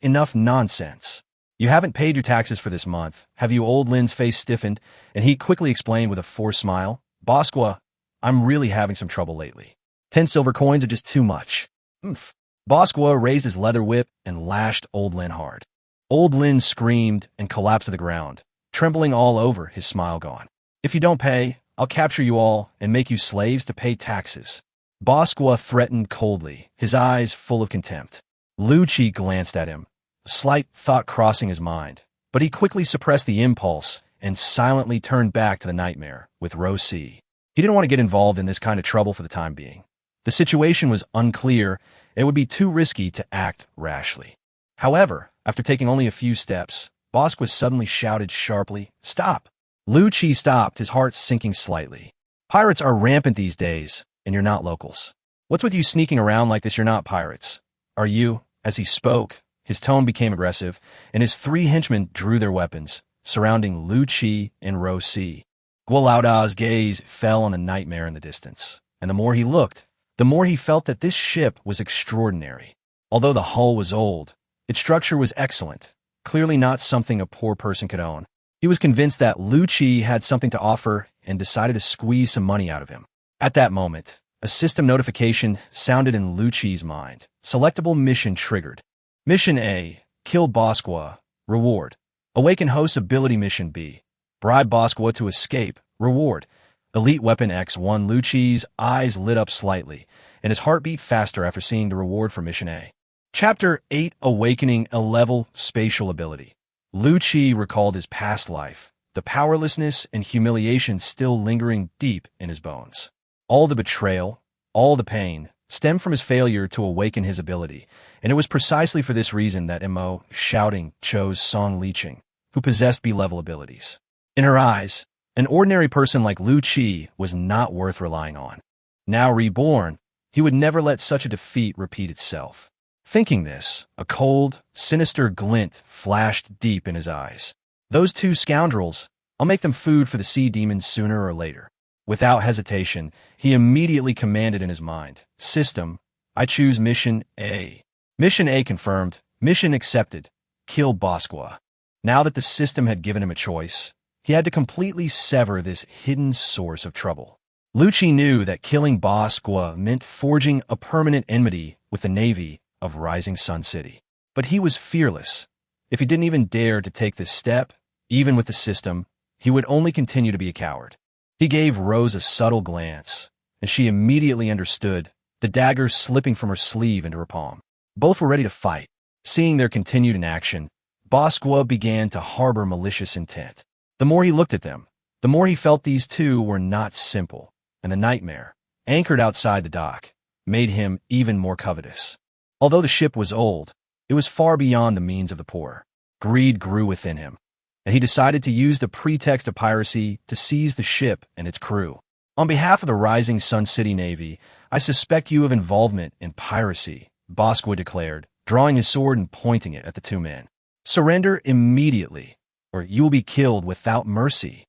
Enough nonsense. You haven't paid your taxes for this month, have you? Old Lin's face stiffened, and he quickly explained with a forced smile, Bosqua, I'm really having some trouble lately. 10 silver coins are just too much. Oomph. Bosqua raised his leather whip and lashed Old Lin hard. Old Lin screamed and collapsed to the ground, trembling all over, his smile gone. If you don't pay, I'll capture you all and make you slaves to pay taxes. Bosqua threatened coldly, his eyes full of contempt. Lu Qi glanced at him, a slight thought crossing his mind, but he quickly suppressed the impulse and silently turned back to the Nightmare with Rose C. He didn't want to get involved in this kind of trouble for the time being. The situation was unclear, and it would be too risky to act rashly. However, after taking only a few steps, Bosqua suddenly shouted sharply, Stop! Lu Qi stopped, his heart sinking slightly. Pirates are rampant these days, and you're not locals. What's with you sneaking around like this? You're not pirates. Are you? As he spoke, his tone became aggressive, and his 3 henchmen drew their weapons, surrounding Lu Qi and Rose C. Gualauda's gaze fell on the Nightmare in the distance, and the more he looked, the more he felt that this ship was extraordinary. Although the hull was old, its structure was excellent, clearly not something a poor person could own. He was convinced that Lu Qi had something to offer and decided to squeeze some money out of him. At that moment, a system notification sounded in Lu Qi's mind. Selectable mission triggered. Mission A, kill Bosqua. Reward. Awaken host's ability. Mission B, bribe Bosqua to escape. Reward. Elite weapon X1. Lu Qi's eyes lit up slightly, and his heart beat faster after seeing the reward for Mission A. Chapter 8, Awakening a Level Spatial Ability. Lu Qi recalled his past life, the powerlessness and humiliation still lingering deep in his bones. All the betrayal, all the pain, stemmed from his failure to awaken his ability, and it was precisely for this reason that Mo, shouting, chose Song Liqing, who possessed B-level abilities. In her eyes, an ordinary person like Lu Qi was not worth relying on. Now reborn, he would never let such a defeat repeat itself. Thinking this, a cold, sinister glint flashed deep in his eyes. Those two scoundrels, I'll make them food for the sea demons sooner or later. Without hesitation, he immediately commanded in his mind, System, I choose Mission A. Mission A confirmed, mission accepted, kill Bosqua. Now that the system had given him a choice, he had to completely sever this hidden source of trouble. Lu Qi knew that killing Bosqua meant forging a permanent enmity with the Navy of Rising Sun City. But he was fearless. If he didn't even dare to take this step, even with the system, he would only continue to be a coward. He gave Rose a subtle glance, and she immediately understood, the dagger slipping from her sleeve into her palm. Both were ready to fight. Seeing their continued inaction, Bosqua began to harbor malicious intent. The more he looked at them, the more he felt these two were not simple, and the nightmare, anchored outside the dock, made him even more covetous. Although the ship was old, it was far beyond the means of the poor. Greed grew within him, and he decided to use the pretext of piracy to seize the ship and its crew. On behalf of the Rising Sun City Navy, I suspect you of involvement in piracy, Bosqua declared, drawing his sword and pointing it at the two men. Surrender immediately, or you will be killed without mercy.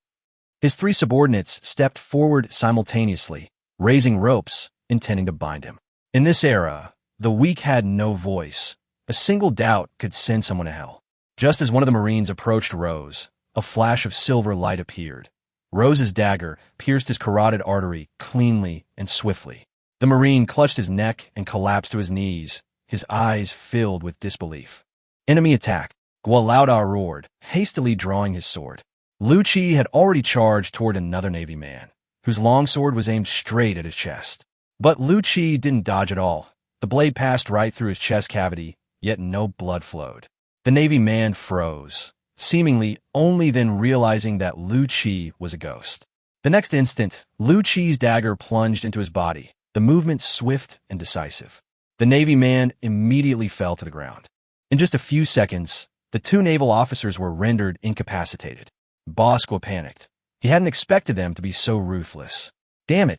His three subordinates stepped forward simultaneously, raising ropes, intending to bind him. In this era, the weak had no voice. A single doubt could send someone to hell. Just as one of the Marines approached Rose, a flash of silver light appeared. Rose's dagger pierced his carotid artery cleanly and swiftly. The Marine clutched his neck and collapsed to his knees, his eyes filled with disbelief. Enemy attack, Gualaoda roared, hastily drawing his sword. Lu Qi had already charged toward another Navy man, whose longsword was aimed straight at his chest. But Lu Qi didn't dodge at all. The blade passed right through his chest cavity, yet no blood flowed. The Navy man froze, seemingly only then realizing that Lu Qi was a ghost. The next instant, Lu Qi's dagger plunged into his body, the movement swift and decisive. The Navy man immediately fell to the ground. In just a few seconds, the two naval officers were rendered incapacitated. Bosqua panicked. He hadn't expected them to be so ruthless. Damn it,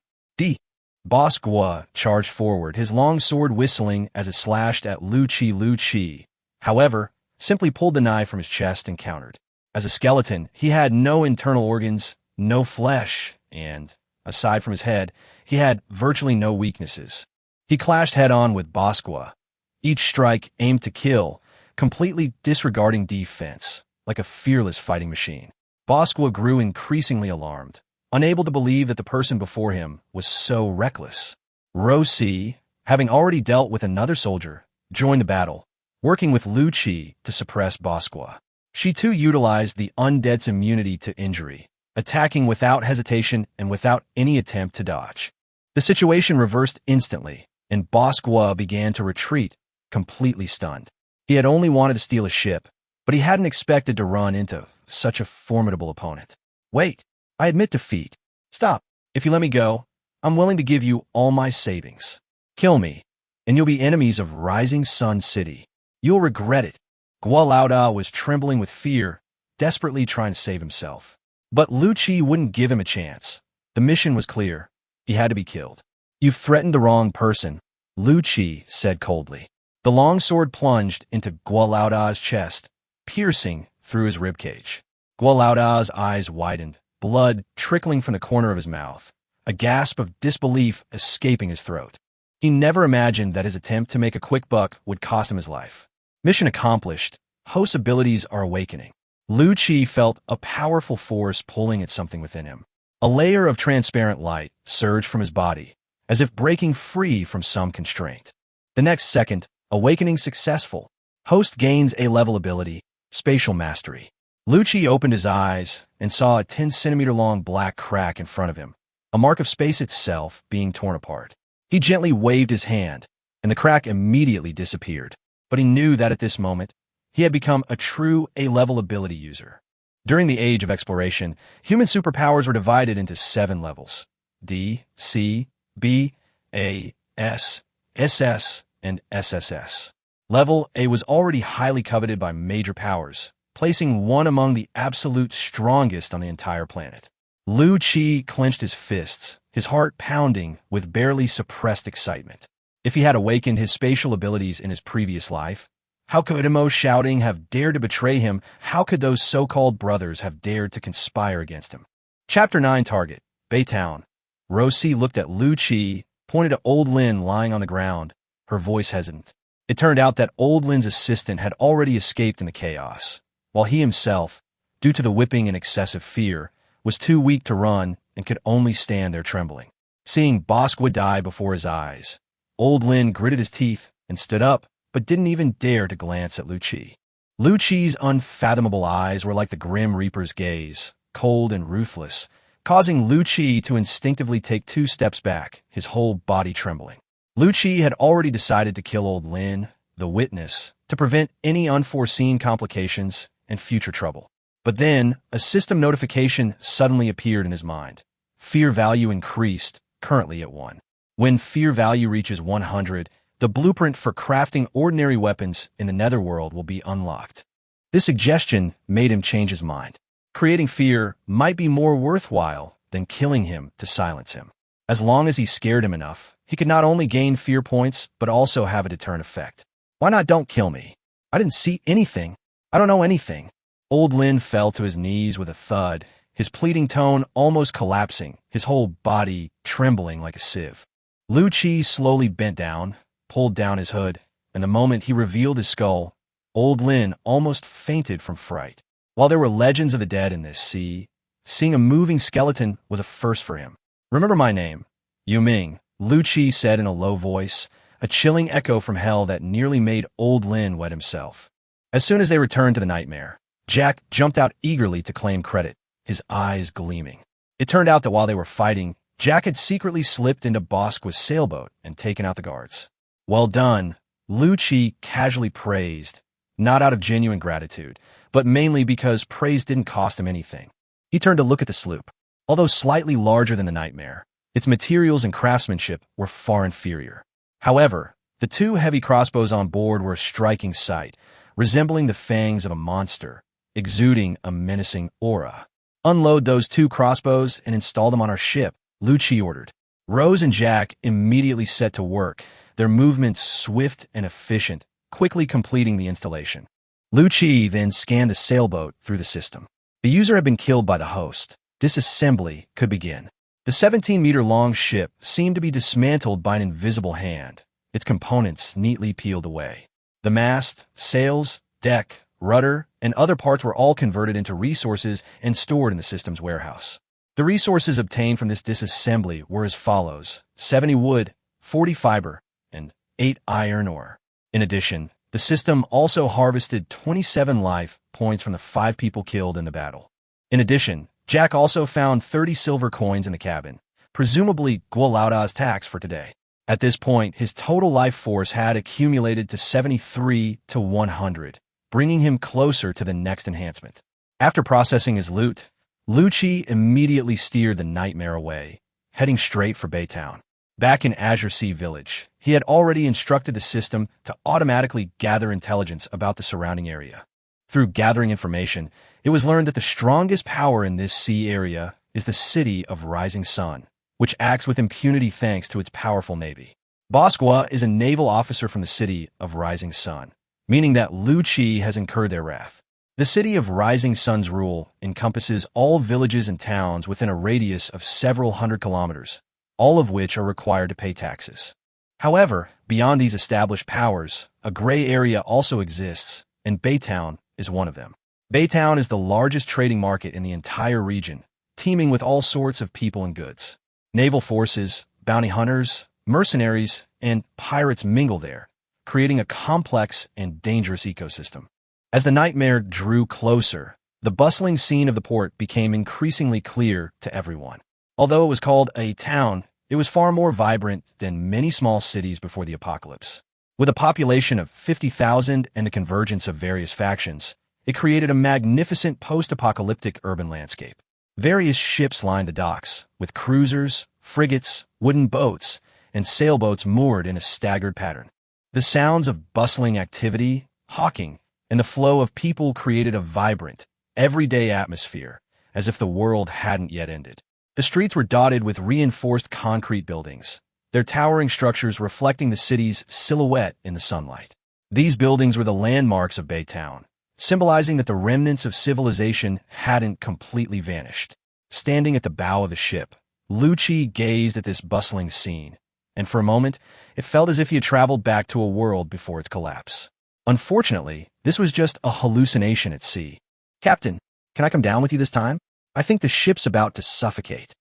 Bosqua charged forward, his long sword whistling as it slashed at Lu Qi. Lu Qi, however, simply pulled the knife from his chest and countered. As a skeleton, he had no internal organs, no flesh, and, aside from his head, he had virtually no weaknesses. He clashed head-on with Bosqua, each strike aimed to kill, completely disregarding defense, like a fearless fighting machine. Bosqua grew increasingly alarmed, unable to believe that the person before him was so reckless. Rosi, having already dealt with another soldier, joined the battle, working with Lu Qi to suppress Bosqua. She too utilized the undead's immunity to injury, attacking without hesitation and without any attempt to dodge. The situation reversed instantly, and Bosqua began to retreat, completely stunned. He had only wanted to steal a ship, but he hadn't expected to run into such a formidable opponent. Wait, I admit defeat. Stop. If you let me go, I'm willing to give you all my savings. Kill me, and you'll be enemies of Rising Sun City. You'll regret it. Gualaoda was trembling with fear, desperately trying to save himself. But Lu Qi wouldn't give him a chance. The mission was clear. He had to be killed. You've threatened the wrong person, Lu Qi said coldly. The long sword plunged into Gualaoda's chest, piercing through his ribcage. Gualaoda's eyes widened, blood trickling from the corner of his mouth, a gasp of disbelief escaping his throat. He never imagined that his attempt to make a quick buck would cost him his life. Mission accomplished. Host's abilities are awakening. Lu Qi felt a powerful force pulling at something within him. A layer of transparent light surged from his body, as if breaking free from some constraint. The next second, awakening successful. Host gains A-level ability, spatial mastery. Lu Qi opened his eyes and saw a 10-centimeter-long black crack in front of him, a mark of space itself being torn apart. He gently waved his hand, and the crack immediately disappeared. But he knew that at this moment, he had become a true A-level ability user. During the age of exploration, human superpowers were divided into 7 levels: D, C, B, A, S, SS, and SSS. Level A was already highly coveted by major powers, placing one among the absolute strongest on the entire planet. Liu Qi clenched his fists, his heart pounding with barely suppressed excitement. If he had awakened his spatial abilities in his previous life, how could Imo shouting have dared to betray him? How could those so-called brothers have dared to conspire against him? Chapter 9 Target, Baytown. Rosie looked at Liu Qi, pointed to Old Lin lying on the ground, her voice hesitant. It turned out that Old Lin's assistant had already escaped in the chaos, while he himself, due to the whipping and excessive fear, was too weak to run and could only stand there trembling. Seeing Bosqua die before his eyes, Old Lin gritted his teeth and stood up, but didn't even dare to glance at Liu Qi. Liu Qi's unfathomable eyes were like the Grim Reaper's gaze, cold and ruthless, causing Liu Qi to instinctively take 2 steps back, his whole body trembling. Liu Qi had already decided to kill Old Lin, the witness, to prevent any unforeseen complications and future trouble. But then, a system notification suddenly appeared in his mind. Fear value increased, currently at 1. When fear value reaches 100, the blueprint for crafting ordinary weapons in the netherworld will be unlocked. This suggestion made him change his mind. Creating fear might be more worthwhile than killing him to silence him. As long as he scared him enough, he could not only gain fear points, but also have a deterrent effect. Why not don't kill me? I didn't see anything. I don't know anything. Old Lin fell to his knees with a thud, his pleading tone almost collapsing, his whole body trembling like a sieve. Liu Qi slowly bent down, pulled down his hood, and the moment he revealed his skull, Old Lin almost fainted from fright. While there were legends of the dead in this sea, seeing a moving skeleton was a first for him. Remember my name, Yu Ming, Liu Qi said in a low voice, a chilling echo from hell that nearly made Old Lin wet himself. As soon as they returned to the nightmare, Jack jumped out eagerly to claim credit, his eyes gleaming. It turned out that while they were fighting, Jack had secretly slipped into Bosqua's sailboat and taken out the guards. Well done, Liu Qi casually praised, not out of genuine gratitude, but mainly because praise didn't cost him anything. He turned to look at the sloop. Although slightly larger than the Nightmare, its materials and craftsmanship were far inferior. However, the 2 heavy crossbows on board were a striking sight, resembling the fangs of a monster, exuding a menacing aura. Unload those 2 crossbows and install them on our ship, Liu Qi ordered. Rose and Jack immediately set to work, their movements swift and efficient, quickly completing the installation. Liu Qi then scanned the sailboat through the system. The user had been killed by the host. Disassembly could begin. The 17-meter-long ship seemed to be dismantled by an invisible hand, its components neatly peeled away. The mast, sails, deck, rudder, and other parts were all converted into resources and stored in the system's warehouse. The resources obtained from this disassembly were as follows: 70 wood, 40 fiber, and 8 iron ore. In addition, the system also harvested 27 life points from the 5 people killed in the battle. In addition, Jack also found 30 silver coins in the cabin, presumably Guolauda's tax for today. At this point, his total life force had accumulated to 73 to 100, bringing him closer to the next enhancement. After processing his loot, Liu Qi immediately steered the Nightmare away, heading straight for Baytown. Back in Azure Sea Village, he had already instructed the system to automatically gather intelligence about the surrounding area. Through gathering information, it was learned that the strongest power in this sea area is the city of Rising Sun, which acts with impunity thanks to its powerful navy. Bosqua is a naval officer from the city of Rising Sun, meaning that Liu Qi has incurred their wrath. The city of Rising Sun's rule encompasses all villages and towns within a radius of several hundred kilometers, all of which are required to pay taxes. However, beyond these established powers, a gray area also exists, and Baytown is one of them. Baytown is the largest trading market in the entire region, teeming with all sorts of people and goods. Naval forces, bounty hunters, mercenaries, and pirates mingle there, creating a complex and dangerous ecosystem. As the Nightmare drew closer, the bustling scene of the port became increasingly clear to everyone. Although it was called a town, it was far more vibrant than many small cities before the apocalypse. With a population of 50,000 and the convergence of various factions, it created a magnificent post-apocalyptic urban landscape. Various ships lined the docks, with cruisers, frigates, wooden boats, and sailboats moored in a staggered pattern. The sounds of bustling activity, hawking, and the flow of people created a vibrant, everyday atmosphere, as if the world hadn't yet ended. The streets were dotted with reinforced concrete buildings, their towering structures reflecting the city's silhouette in the sunlight. These buildings were the landmarks of Baytown, symbolizing that the remnants of civilization hadn't completely vanished. Standing at the bow of the ship, Lucci gazed at this bustling scene, and for a moment, it felt as if he had traveled back to a world before its collapse. Unfortunately, this was just a hallucination at sea. "Captain, can I come down with you this time? I think the ship's about to suffocate."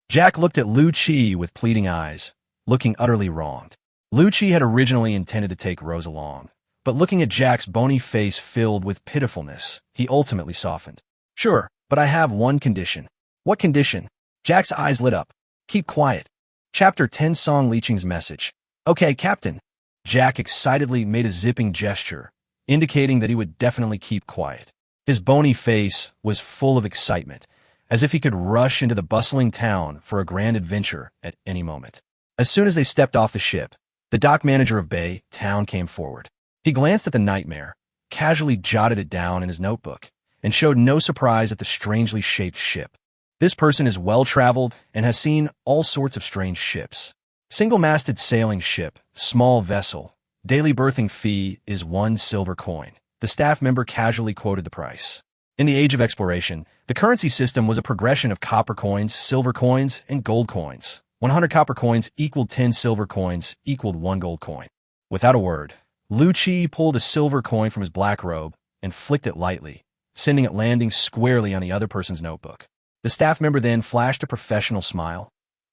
Jack looked at Lucci with pleading eyes, looking utterly wronged. Lucci had originally intended to take Rose along, but looking at Jack's bony face filled with pitifulness, he ultimately softened. "Sure, but I have one condition." "What condition?" Jack's eyes lit up. "Keep quiet." Chapter 10 Song Leeching's message. "Okay, Captain." Jack excitedly made a zipping gesture, indicating that he would definitely keep quiet. His bony face was full of excitement, as if he could rush into the bustling town for a grand adventure at any moment. As soon as they stepped off the ship, the dock manager of Baytown came forward. He glanced at the nightmare, casually jotted it down in his notebook, and showed no surprise at the strangely shaped ship. This person is well-traveled and has seen all sorts of strange ships. Single-masted sailing ship, small vessel, daily berthing fee is 1 silver coin. The staff member casually quoted the price. In the age of exploration, the currency system was a progression of copper coins, silver coins, and gold coins. 100 copper coins equaled 10 silver coins equaled 1 gold coin. Without a word, Lucci pulled a silver coin from his black robe and flicked it lightly, sending it landing squarely on the other person's notebook. The staff member then flashed a professional smile.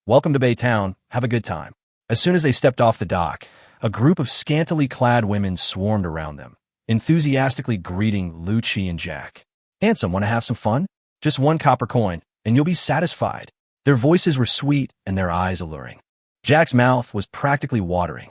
"Welcome to Baytown. Have a good time." As soon as they stepped off the dock, a group of scantily clad women swarmed around them, enthusiastically greeting Lucci and Jack. "Handsome, want to have some fun? Just 1 copper coin, and you'll be satisfied." Their voices were sweet and their eyes alluring. Jack's mouth was practically watering.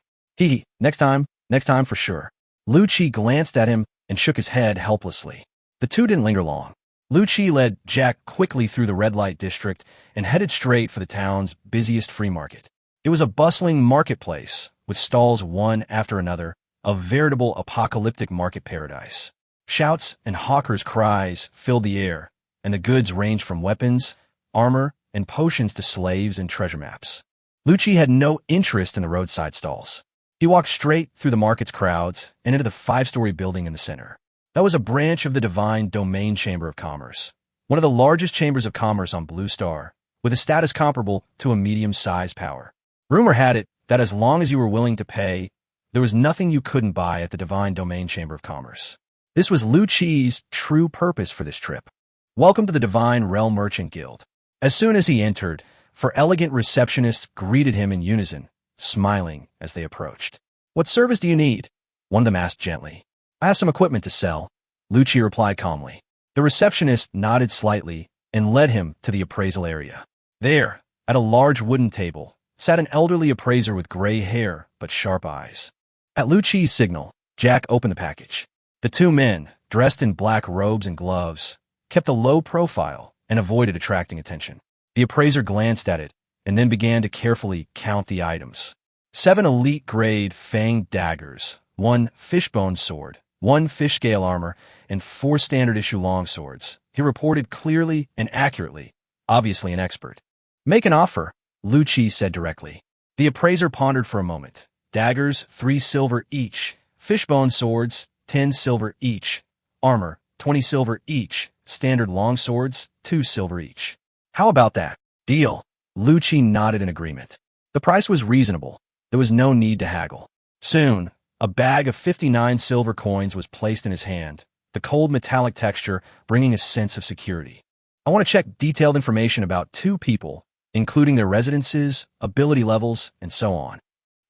Next time for sure." Lucci glanced at him and shook his head helplessly. The two didn't linger long. Lucci led Jack quickly through the red light district and headed straight for the town's busiest free market. It was a bustling marketplace, with stalls one after another, a veritable apocalyptic market paradise. Shouts and hawkers' cries filled the air, and the goods ranged from weapons, armor, and potions to slaves and treasure maps. Lucci had no interest in the roadside stalls. He walked straight through the market's crowds and into the 5-story building in the center. That was a branch of the Divine Domain Chamber of Commerce, one of the largest chambers of commerce on Blue Star, with a status comparable to a medium-sized power. Rumor had it that as long as you were willing to pay, there was nothing you couldn't buy at the Divine Domain Chamber of Commerce. This was Lucci's true purpose for this trip. "Welcome to the Divine Realm Merchant Guild." As soon as he entered, 4 elegant receptionists greeted him in unison, smiling as they approached. "What service do you need?" one of them asked gently. "I have some equipment to sell," Lucci replied calmly. The receptionist nodded slightly and led him to the appraisal area. There, at a large wooden table, sat an elderly appraiser with gray hair but sharp eyes. At Lucci's signal, Jack opened the package. The 2 men, dressed in black robes and gloves, kept a low profile and avoided attracting attention. The appraiser glanced at it and then began to carefully count the items. 7 elite-grade fanged daggers, 1 fishbone sword, 1 fish scale armor, and 4 standard-issue longswords. He reported clearly and accurately, obviously an expert. "Make an offer," Lucci said directly. The appraiser pondered for a moment. Daggers, 3 silver each. Fishbone swords, 10 silver each. Armor, 20 silver each. Standard longswords, 2 silver each. "How about that?" "Deal." Lucci nodded in agreement. The price was reasonable. There was no need to haggle. Soon, a bag of 59 silver coins was placed in his hand, the cold metallic texture bringing a sense of security. "I want to check detailed information about 2 people, including their residences, ability levels, and so on."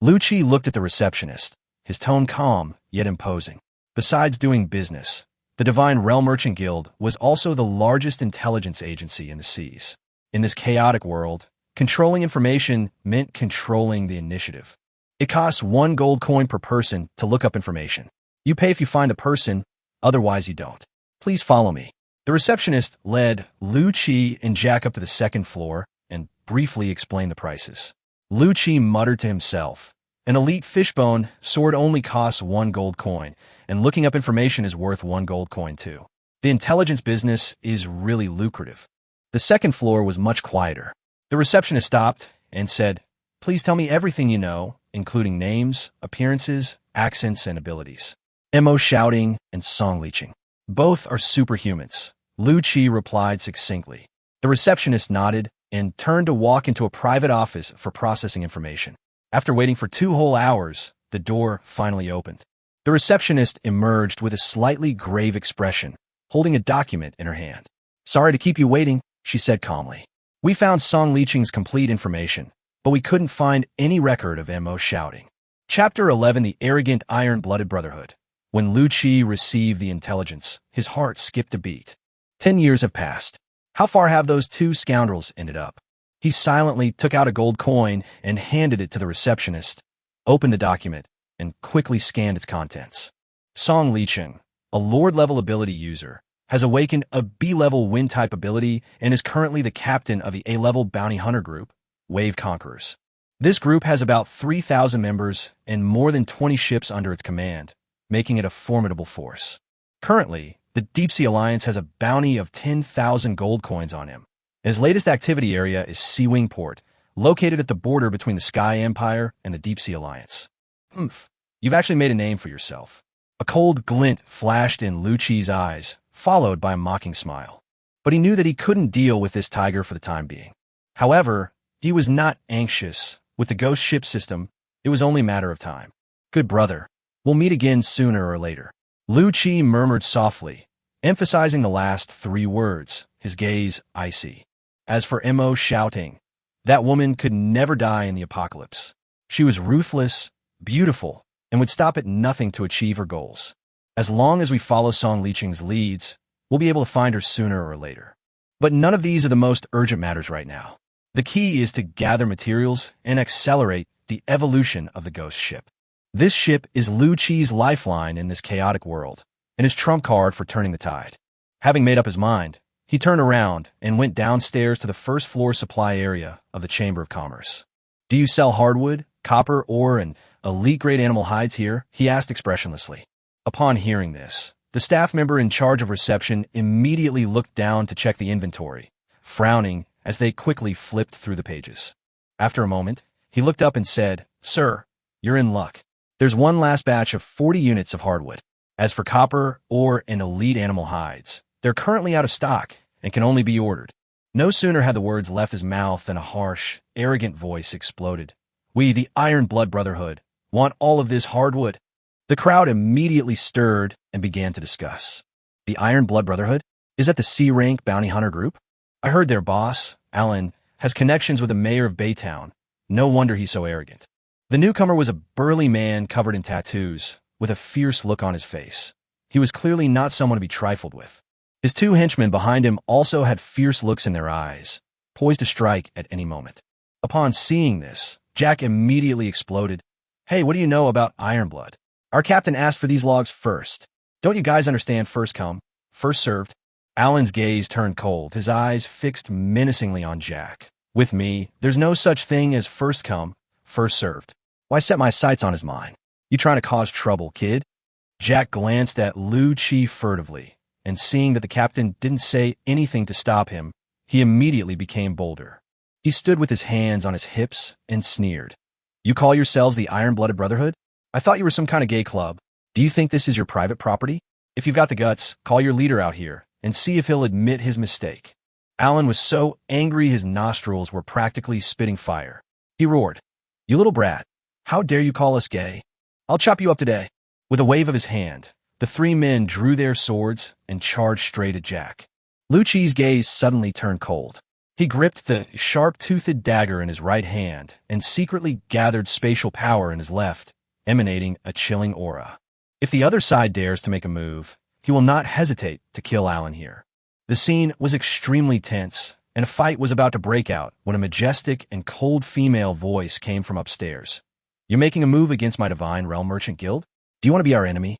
Lucci looked at the receptionist, his tone calm yet imposing. Besides doing business, the Divine Realm Merchant Guild was also the largest intelligence agency in the seas. In this chaotic world, controlling information meant controlling the initiative. It costs 1 gold coin per person to look up information. You pay if you find the person, otherwise you don't. "Please follow me." The receptionist led Lucci and Jack up to the 2nd floor and briefly explained the prices. Lu Chi muttered to himself. An elite fishbone sword only costs 1 gold coin, and looking up information is worth 1 gold coin too. The intelligence business is really lucrative. The second floor was much quieter. The receptionist stopped and said, "Please tell me everything you know, including names, appearances, accents, and abilities." Mo shouting and song leeching. Both are superhumans, Lu Chi replied succinctly. The receptionist nodded and turned to walk into a private office for processing information. After waiting for 2 whole hours, the door finally opened. The receptionist emerged with a slightly grave expression, holding a document in her hand. "Sorry to keep you waiting," she said calmly. "We found Song Leeching's complete information, but we couldn't find any record of Mo shouting." Chapter 11: The Arrogant Iron-Blooded Brotherhood. When Lu Chi received the intelligence, his heart skipped a beat. 10 years have passed. How far have those two scoundrels ended up? He silently took out a gold coin and handed it to the receptionist, opened the document, and quickly scanned its contents. Song Leeching, a Lord-level ability user, has awakened a B-level wind-type ability and is currently the captain of the A-level bounty hunter group, Wave Conquerors. This group has about 3,000 members and more than 20 ships under its command, making it a formidable force. Currently, the Deep Sea Alliance has a bounty of 10,000 gold coins on him. His latest activity area is Sea Wing Port, located at the border between the Sky Empire and the Deep Sea Alliance. Humph, you've actually made a name for yourself. A cold glint flashed in Lu Chi's eyes, followed by a mocking smile. But he knew that he couldn't deal with this tiger for the time being. However, he was not anxious. With the ghost ship system, it was only a matter of time. "Good brother, we'll meet again sooner or later," Lu Chi murmured softly, emphasizing the last 3 words, his gaze icy. As for Mo shouting, that woman could never die in the apocalypse. She was ruthless, beautiful, and would stop at nothing to achieve her goals. As long as we follow Song Leeching's leads, we'll be able to find her sooner or later. But none of these are the most urgent matters right now. The key is to gather materials and accelerate the evolution of the ghost ship. This ship is Lu Chi's lifeline in this chaotic world, and his trump card for turning the tide. Having made up his mind, he turned around and went downstairs to the first-floor supply area of the Chamber of Commerce. "Do you sell hardwood, copper, ore, and elite-grade animal hides here?" he asked expressionlessly. Upon hearing this, the staff member in charge of reception immediately looked down to check the inventory, frowning as they quickly flipped through the pages. After a moment, he looked up and said, "Sir, you're in luck. There's one last batch of 40 units of hardwood. As for copper, ore, and elite animal hides, they're currently out of stock and can only be ordered." No sooner had the words left his mouth than a harsh, arrogant voice exploded. "We, the Iron Blood Brotherhood, want all of this hardwood." The crowd immediately stirred and began to discuss. The Iron Blood Brotherhood? Is that the C-rank bounty hunter group? I heard their boss, Alan, has connections with the mayor of Baytown. No wonder he's so arrogant. The newcomer was a burly man covered in tattoos, with a fierce look on his face. He was clearly not someone to be trifled with. His 2 henchmen behind him also had fierce looks in their eyes, poised to strike at any moment. Upon seeing this, Jack immediately exploded. "Hey, what do you know about Ironblood? Our captain asked for these logs first. Don't you guys understand first come, first served?" Alan's gaze turned cold, his eyes fixed menacingly on Jack. "With me, there's no such thing as first come, first served. Why set my sights on his mind? You trying to cause trouble, kid?" Jack glanced at Lu Chi furtively, and seeing that the captain didn't say anything to stop him, he immediately became bolder. He stood with his hands on his hips and sneered. "You call yourselves the Iron-Blooded Brotherhood? I thought you were some kind of gay club. Do you think this is your private property? If you've got the guts, call your leader out here and see if he'll admit his mistake." Alan was so angry his nostrils were practically spitting fire. He roared, "You little brat, how dare you call us gay? I'll chop you up today." With a wave of his hand, the 3 men drew their swords and charged straight at Jack. Lu Chi's gaze suddenly turned cold. He gripped the sharp-toothed dagger in his right hand and secretly gathered spatial power in his left, emanating a chilling aura. If the other side dares to make a move, he will not hesitate to kill Alan here. The scene was extremely tense, and a fight was about to break out when a majestic and cold female voice came from upstairs. "You're making a move against my Divine Realm Merchant Guild? Do you want to be our enemy?"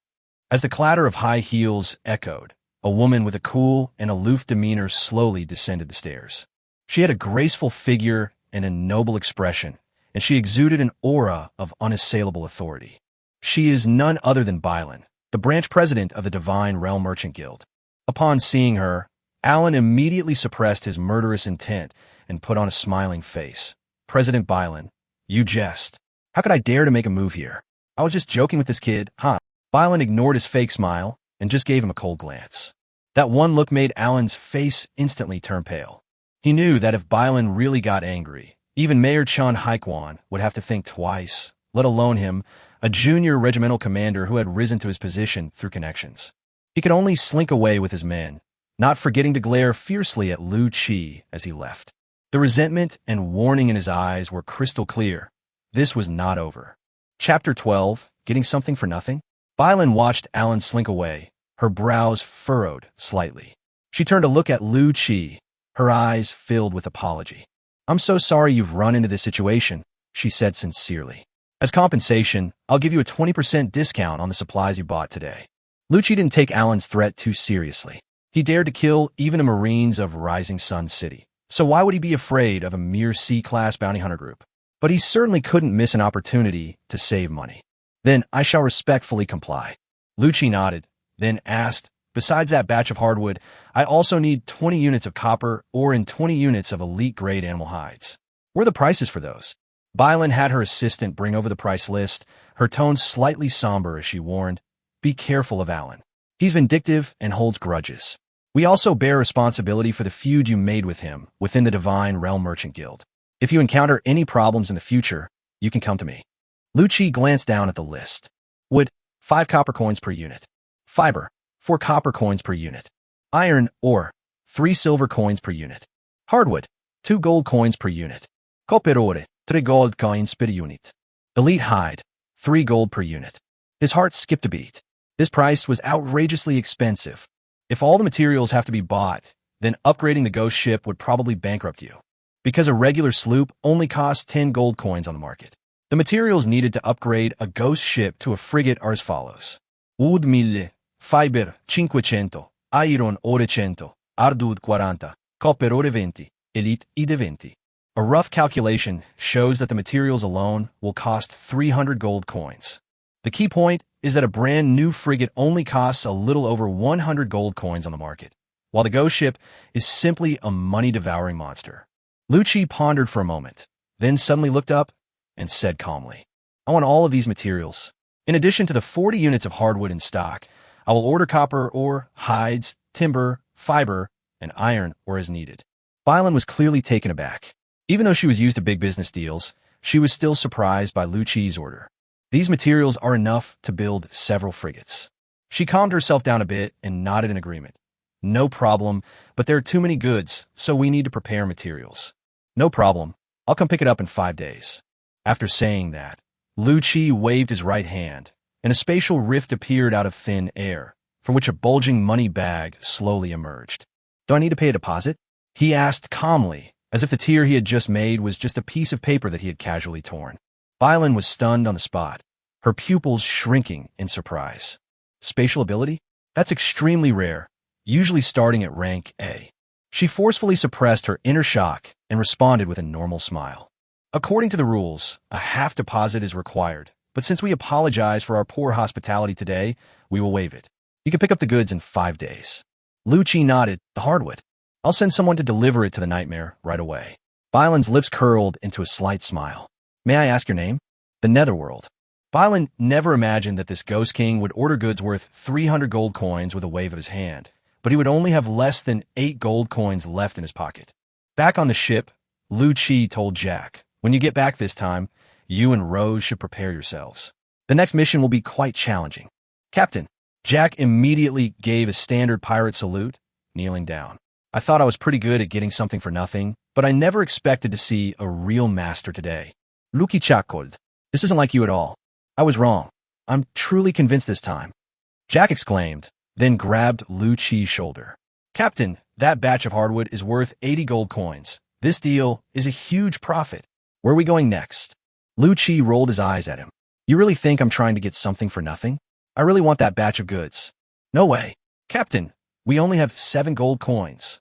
As the clatter of high heels echoed, a woman with a cool and aloof demeanor slowly descended the stairs. She had a graceful figure and a noble expression, and she exuded an aura of unassailable authority. She is none other than Bylan, the branch president of the Divine Realm Merchant Guild. Upon seeing her, Alan immediately suppressed his murderous intent and put on a smiling face. President Bylan, you jest. How could I dare to make a move here? I was just joking with this kid, huh? Bylan ignored his fake smile and just gave him a cold glance. That one look made Alan's face instantly turn pale. He knew that if Bylan really got angry, even Mayor Chun Haikwan would have to think twice, let alone him, a junior regimental commander who had risen to his position through connections. He could only slink away with his men, not forgetting to glare fiercely at Lu Chi as he left. The resentment and warning in his eyes were crystal clear. This was not over. Chapter 12, Getting Something for Nothing? Bylan watched Alan slink away, her brows furrowed slightly. She turned to look at Lu Chi, her eyes filled with apology. I'm so sorry you've run into this situation, she said sincerely. As compensation, I'll give you a 20% discount on the supplies you bought today. Lu Chi didn't take Alan's threat too seriously. He dared to kill even the Marines of Rising Sun City. So why would he be afraid of a mere C-class bounty hunter group? But he certainly couldn't miss an opportunity to save money. Then I shall respectfully comply. Lu Chi nodded, then asked, besides that batch of hardwood, I also need 20 units of copper ore and 20 units of elite-grade animal hides. What are the prices for those? Bylan had her assistant bring over the price list, her tone slightly somber as she warned, be careful of Alan. He's vindictive and holds grudges. We also bear responsibility for the feud you made with him within the Divine Realm Merchant Guild. If you encounter any problems in the future, you can come to me. Lu Chi glanced down at the list. Wood, 5 copper coins per unit. Fiber, 4 copper coins per unit. Iron, ore, 3 silver coins per unit. Hardwood, 2 gold coins per unit. Copper ore, 3 gold coins per unit. Elite hide, 3 gold per unit. His heart skipped a beat. This price was outrageously expensive. If all the materials have to be bought, then upgrading the ghost ship would probably bankrupt you. Because a regular sloop only costs 10 gold coins on the market. The materials needed to upgrade a ghost ship to a frigate are as follows. Wood 1000, fiber 500, iron ore 100, hardwood 40, copper ore 20, elite ide 20. A rough calculation shows that the materials alone will cost 300 gold coins. The key point is that a brand new frigate only costs a little over 100 gold coins on the market, while the ghost ship is simply a money-devouring monster. Lu Chi pondered for a moment, then suddenly looked up and said calmly, I want all of these materials. In addition to the 40 units of hardwood in stock, I will order copper ore, hides, timber, fiber, and iron ore as needed. Bylan was clearly taken aback. Even though she was used to big business deals, she was still surprised by Lu Chi's order. These materials are enough to build several frigates. She calmed herself down a bit and nodded in agreement. No problem, but there are too many goods, so we need to prepare materials. No problem. I'll come pick it up in 5 days. After saying that, Lu Chi waved his right hand, and a spatial rift appeared out of thin air, from which a bulging money bag slowly emerged. Do I need to pay a deposit? He asked calmly, as if the tear he had just made was just a piece of paper that he had casually torn. Bylan was stunned on the spot, her pupils shrinking in surprise. Spatial ability? That's extremely rare, usually starting at rank A. She forcefully suppressed her inner shock and responded with a normal smile. According to the rules, a half deposit is required, but since we apologize for our poor hospitality today, we will waive it. You can pick up the goods in 5 days. Lu Chi nodded, the hardwood. I'll send someone to deliver it to the Nightmare right away. Bylan's lips curled into a slight smile. May I ask your name? The Netherworld. Bylan never imagined that this Ghost King would order goods worth 300 gold coins with a wave of his hand, but he would only have less than 8 gold coins left in his pocket. Back on the ship, Lu Chi told Jack, when you get back this time, you and Rose should prepare yourselves. The next mission will be quite challenging. Captain, Jack immediately gave a standard pirate salute, kneeling down. I thought I was pretty good at getting something for nothing, but I never expected to see a real master today. Luki Chakold, this isn't like you at all. I was wrong. I'm truly convinced this time. Jack exclaimed, then grabbed Lu Chi's shoulder. Captain, that batch of hardwood is worth 80 gold coins. This deal is a huge profit. Where are we going next? Lu Chi rolled his eyes at him. You really think I'm trying to get something for nothing? I really want that batch of goods. No way. Captain, we only have 7 gold coins.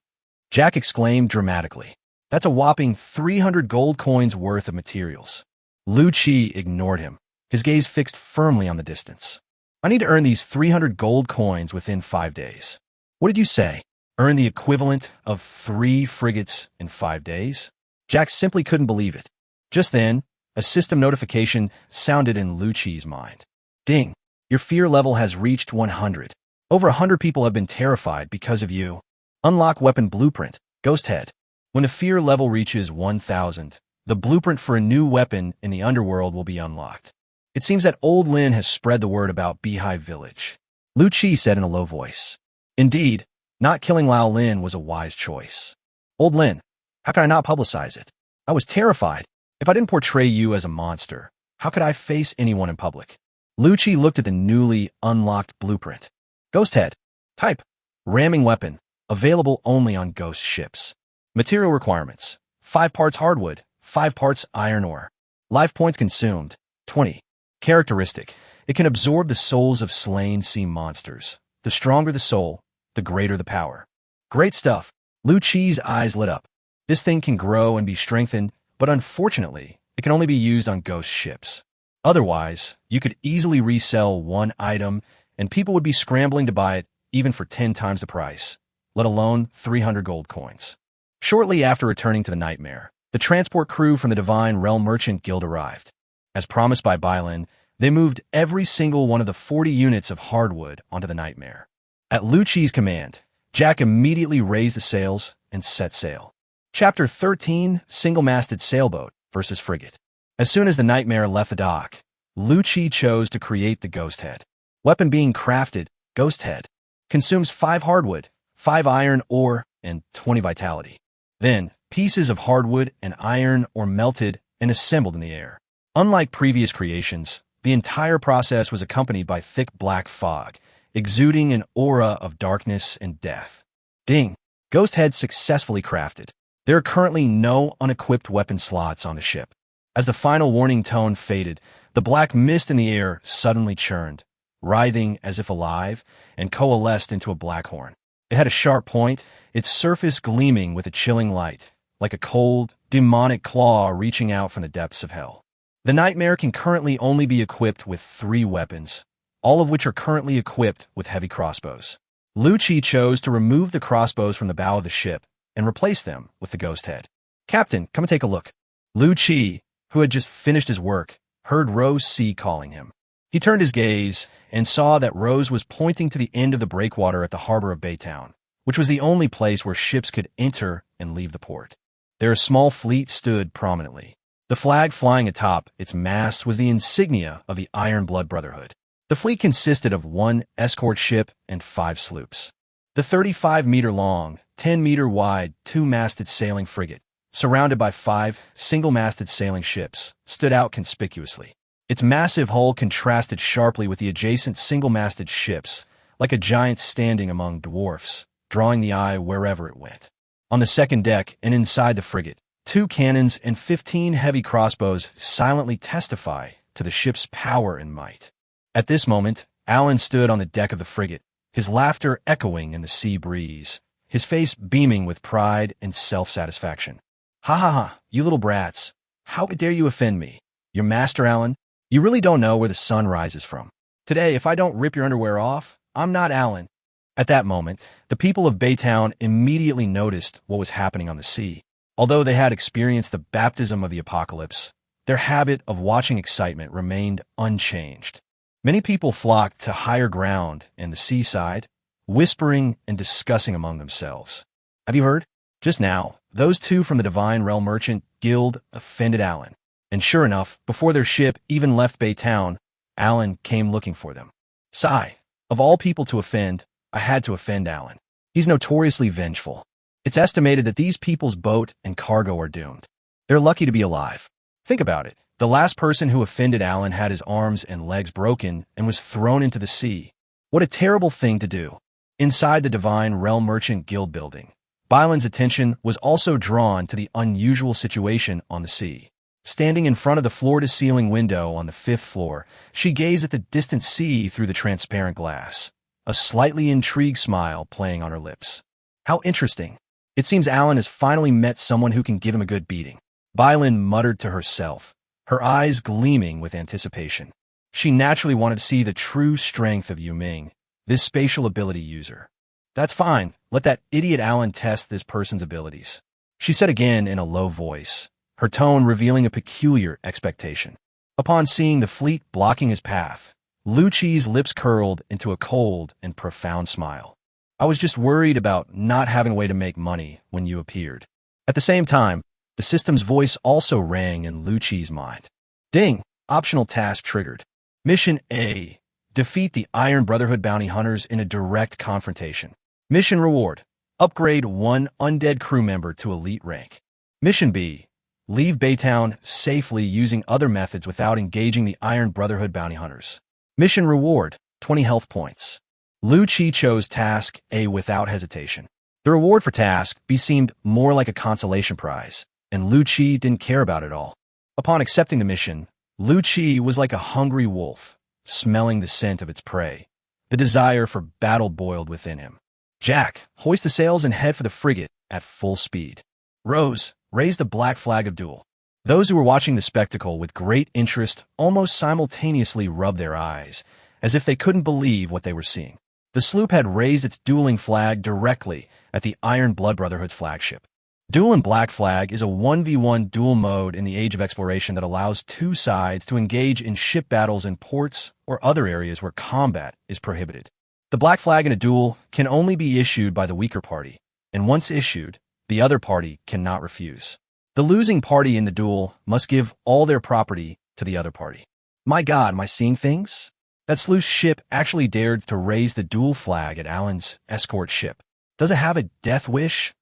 Jack exclaimed dramatically. That's a whopping 300 gold coins worth of materials. Lu Qi ignored him, his gaze fixed firmly on the distance. I need to earn these 300 gold coins within 5 days. What did you say? Earn the equivalent of 3 frigates in 5 days? Jack simply couldn't believe it. Just then, a system notification sounded in Lu Qi's mind. Ding! Your fear level has reached 100. Over 100 people have been terrified because of you. Unlock weapon blueprint, Ghost Head. When the fear level reaches 1000, the blueprint for a new weapon in the underworld will be unlocked. It seems that Old Lin has spread the word about Beehive Village. Lu Qi said in a low voice. Indeed, not killing Lao Lin was a wise choice. Old Lin, how could I not publicize it? I was terrified. If I didn't portray you as a monster, how could I face anyone in public? Lu Qi looked at the newly unlocked blueprint. Ghost Head. Type. Ramming weapon. Available only on ghost ships. Material requirements. 5 parts hardwood, 5 parts iron ore. Life points consumed. 20. Characteristic. It can absorb the souls of slain sea monsters. The stronger the soul, the greater the power. Great stuff. Lu Qi's eyes lit up. This thing can grow and be strengthened, but unfortunately, it can only be used on ghost ships. Otherwise, you could easily resell one item, and people would be scrambling to buy it even for 10 times the price, let alone 300 gold coins. Shortly after returning to the Nightmare, the transport crew from the Divine Realm Merchant Guild arrived. As promised by Bylin, they moved every single one of the 40 units of hardwood onto the Nightmare. At Lu Qi's command, Jack immediately raised the sails and set sail. Chapter 13, Single-Masted Sailboat versus Frigate. As soon as the Nightmare left the dock, Lu Qi chose to create the Ghost Head. Weapon being crafted, Ghost Head. Consumes 5 hardwood, 5 iron ore, and 20 vitality. Then, pieces of hardwood and iron ore melted and assembled in the air. Unlike previous creations, the entire process was accompanied by thick black fog, exuding an aura of darkness and death. Ding! Ghost Head successfully crafted. There are currently no unequipped weapon slots on the ship. As the final warning tone faded, the black mist in the air suddenly churned, writhing as if alive, and coalesced into a black horn. It had a sharp point, its surface gleaming with a chilling light, like a cold, demonic claw reaching out from the depths of hell. The Nightmare can currently only be equipped with 3 weapons, all of which are currently equipped with heavy crossbows. Lu Qi chose to remove the crossbows from the bow of the ship and replace them with the Ghost Head. Captain, come and take a look. Lu Qi, who had just finished his work, heard Rose C calling him. He turned his gaze and saw that Rose was pointing to the end of the breakwater at the harbor of Baytown, which was the only place where ships could enter and leave the port. There a small fleet stood prominently. The flag flying atop its mast was the insignia of the Iron Blood Brotherhood. The fleet consisted of 1 escort ship and 5 sloops. The 35-meter-long, 10-meter-wide, 2-masted sailing frigate, surrounded by 5 single-masted sailing ships, stood out conspicuously. Its massive hull contrasted sharply with the adjacent single-masted ships, like a giant standing among dwarfs, drawing the eye wherever it went. On the second deck and inside the frigate, 2 cannons and 15 heavy crossbows silently testify to the ship's power and might. At this moment, Alan stood on the deck of the frigate, his laughter echoing in the sea breeze, his face beaming with pride and self-satisfaction. Ha ha ha, you little brats. How dare you offend me? Your master, Alan? You really don't know where the sun rises from. Today, if I don't rip your underwear off, I'm not Alan. At that moment, the people of Baytown immediately noticed what was happening on the sea. Although they had experienced the baptism of the apocalypse, their habit of watching excitement remained unchanged. Many people flocked to higher ground and the seaside, whispering and discussing among themselves. Have you heard? Just now, those 2 from the Divine Realm Merchant Guild offended Alan. And sure enough, before their ship even left Baytown, Alan came looking for them. Sigh. Of all people to offend, I had to offend Alan. He's notoriously vengeful. It's estimated that these people's boat and cargo are doomed. They're lucky to be alive. Think about it. The last person who offended Alan had his arms and legs broken and was thrown into the sea. What a terrible thing to do. Inside the Divine Realm Merchant Guild building, Bylan's attention was also drawn to the unusual situation on the sea. Standing in front of the floor-to-ceiling window on the 5th floor, she gazed at the distant sea through the transparent glass, a slightly intrigued smile playing on her lips. How interesting. It seems Alan has finally met someone who can give him a good beating. Bylin muttered to herself, her eyes gleaming with anticipation. She naturally wanted to see the true strength of Yu Ming, this spatial ability user. That's fine. Let that idiot Alan test this person's abilities, she said again in a low voice, her tone revealing a peculiar expectation. Upon seeing the fleet blocking his path, Lu Qi's lips curled into a cold and profound smile. I was just worried about not having a way to make money when you appeared. At the same time, the system's voice also rang in Lu Qi's mind. Ding! Optional task triggered. Mission A. Defeat the Iron Brotherhood bounty hunters in a direct confrontation. Mission reward. Upgrade 1 undead crew member to elite rank. Mission B. Leave Baytown safely using other methods without engaging the Iron Brotherhood bounty hunters. Mission reward. 20 health points. Lu Qi chose Task A without hesitation. The reward for Task B seemed more like a consolation prize, and Lu Qi didn't care about it all. Upon accepting the mission, Lu Qi was like a hungry wolf, smelling the scent of its prey. The desire for battle boiled within him. Jack, hoist the sails and head for the frigate at full speed. Rose, raise the black flag of duel. Those who were watching the spectacle with great interest almost simultaneously rubbed their eyes, as if they couldn't believe what they were seeing. The sloop had raised its dueling flag directly at the Iron Blood Brotherhood's flagship. Duel and Black Flag is a 1v1 duel mode in the Age of Exploration that allows two sides to engage in ship battles in ports or other areas where combat is prohibited. The Black Flag in a duel can only be issued by the weaker party, and once issued, the other party cannot refuse. The losing party in the duel must give all their property to the other party. My God, am I seeing things? That sleuth ship actually dared to raise the duel flag at Alan's escort ship. Does it have a death wish?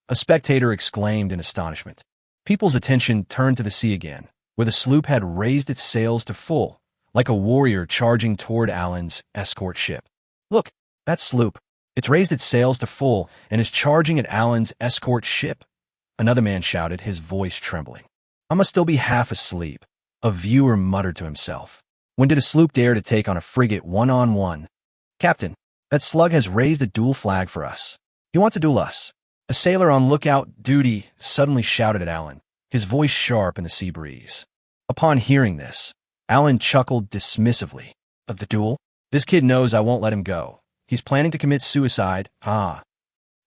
A spectator exclaimed in astonishment. People's attention turned to the sea again, where the sloop had raised its sails to full, like a warrior charging toward Alan's escort ship. Look, that sloop. It's raised its sails to full and is charging at Alan's escort ship. Another man shouted, his voice trembling. I must still be half asleep. A viewer muttered to himself. When did a sloop dare to take on a frigate one-on-one? Captain, that slug has raised a duel flag for us. He wants to duel us. A sailor on lookout duty suddenly shouted at Alan, his voice sharp in the sea breeze. Upon hearing this, Alan chuckled dismissively. Of the duel? This kid knows I won't let him go. He's planning to commit suicide,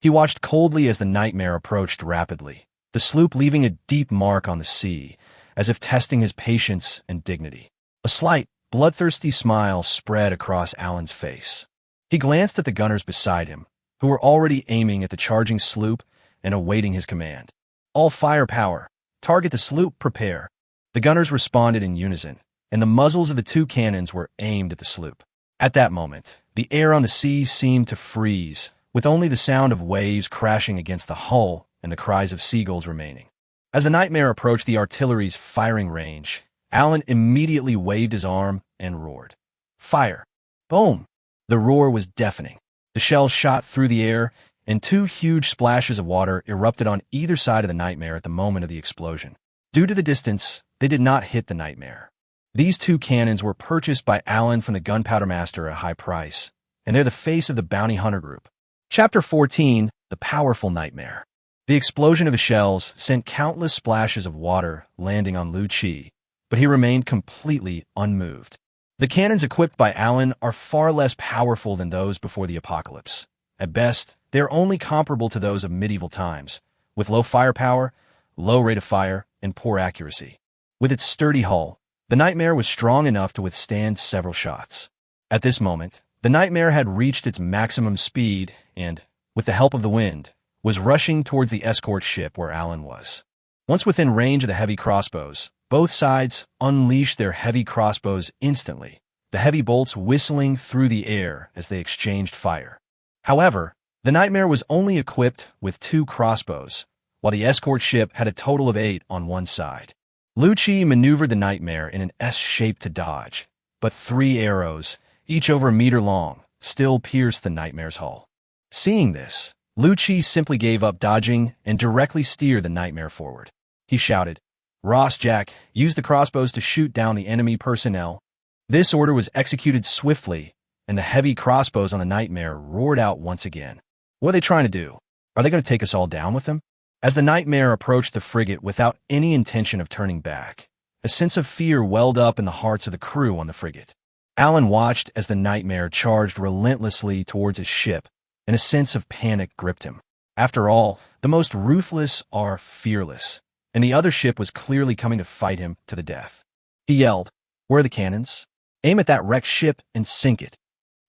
He watched coldly as the nightmare approached rapidly, the sloop leaving a deep mark on the sea, as if testing his patience and dignity. A slight, bloodthirsty smile spread across Alan's face. He glanced at the gunners beside him, who were already aiming at the charging sloop and awaiting his command. All firepower. Target the sloop, prepare. The gunners responded in unison, and the muzzles of the two cannons were aimed at the sloop. At that moment, the air on the sea seemed to freeze, with only the sound of waves crashing against the hull and the cries of seagulls remaining. As the nightmare approached the artillery's firing range, Alan immediately waved his arm and roared. Fire! Boom! The roar was deafening. The shells shot through the air, and two huge splashes of water erupted on either side of the nightmare at the moment of the explosion. Due to the distance, they did not hit the nightmare. These two cannons were purchased by Alan from the Gunpowder Master at a high price, and they're the face of the bounty hunter group. Chapter 14, The Powerful Nightmare. The explosion of the shells sent countless splashes of water landing on Lu Qi, but he remained completely unmoved. The cannons equipped by Alan are far less powerful than those before the apocalypse. At best, they are only comparable to those of medieval times, with low firepower, low rate of fire, and poor accuracy. With its sturdy hull, the Nightmare was strong enough to withstand several shots. At this moment, the Nightmare had reached its maximum speed and, with the help of the wind, was rushing towards the escort ship where Alan was. Once within range of the heavy crossbows, both sides unleashed their heavy crossbows instantly, the heavy bolts whistling through the air as they exchanged fire. However, the Nightmare was only equipped with 2 crossbows, while the escort ship had a total of 8 on one side. Lu Qi maneuvered the Nightmare in an S shape to dodge, but 3 arrows, each over a meter long, still pierced the Nightmare's hull. Seeing this, Lu Qi simply gave up dodging and directly steered the Nightmare forward. He shouted, Ross, Jack, use the crossbows to shoot down the enemy personnel. This order was executed swiftly, and the heavy crossbows on the Nightmare roared out once again. What are they trying to do? Are they going to take us all down with them? As the Nightmare approached the frigate without any intention of turning back, A sense of fear welled up in the hearts of the crew on the frigate. Alan watched as the Nightmare charged relentlessly towards his ship, and a sense of panic gripped him. After all, the most ruthless are fearless, and the other ship was clearly coming to fight him to the death. He yelled, "Where are the cannons? Aim at that wrecked ship and sink it."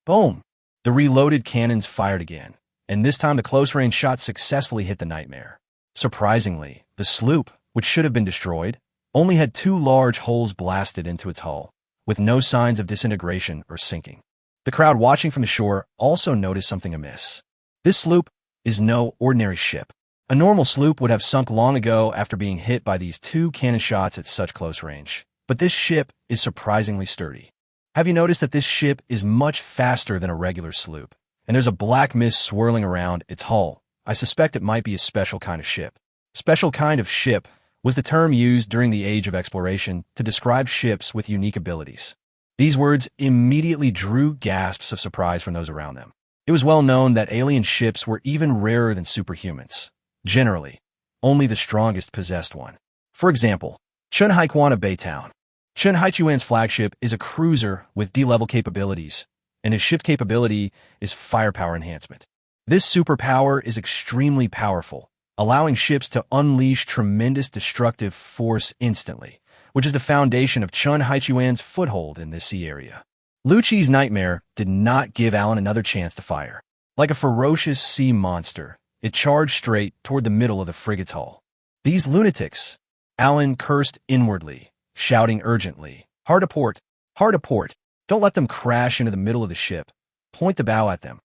Boom! The reloaded cannons fired again, and this time the close-range shot successfully hit the Nightmare. Surprisingly, the sloop, which should have been destroyed, only had 2 large holes blasted into its hull, with no signs of disintegration or sinking. The crowd watching from the shore also noticed something amiss. This sloop is no ordinary ship. A normal sloop would have sunk long ago after being hit by these 2 cannon shots at such close range. But this ship is surprisingly sturdy. Have you noticed that this ship is much faster than a regular sloop? And there's a black mist swirling around its hull. I suspect it might be a special kind of ship. Special kind of ship was the term used during the Age of Exploration to describe ships with unique abilities. These words immediately drew gasps of surprise from those around them. It was well known that alien ships were even rarer than superhumans. Generally, only the strongest possessed one. For example, Chun Haiquan of Baytown. Chun Haichuan's flagship is a cruiser with D-level capabilities, and his ship's capability is firepower enhancement. This superpower is extremely powerful, allowing ships to unleash tremendous destructive force instantly, which is the foundation of Chun Haichuan's foothold in this sea area. Lu Chi's Nightmare did not give Alan another chance to fire. Like a ferocious sea monster, it charged straight toward the middle of the frigate's hull. "These lunatics!" Alan cursed inwardly, shouting urgently, "Hard a port! Hard a port! Don't let them crash into the middle of the ship. Point the bow at them."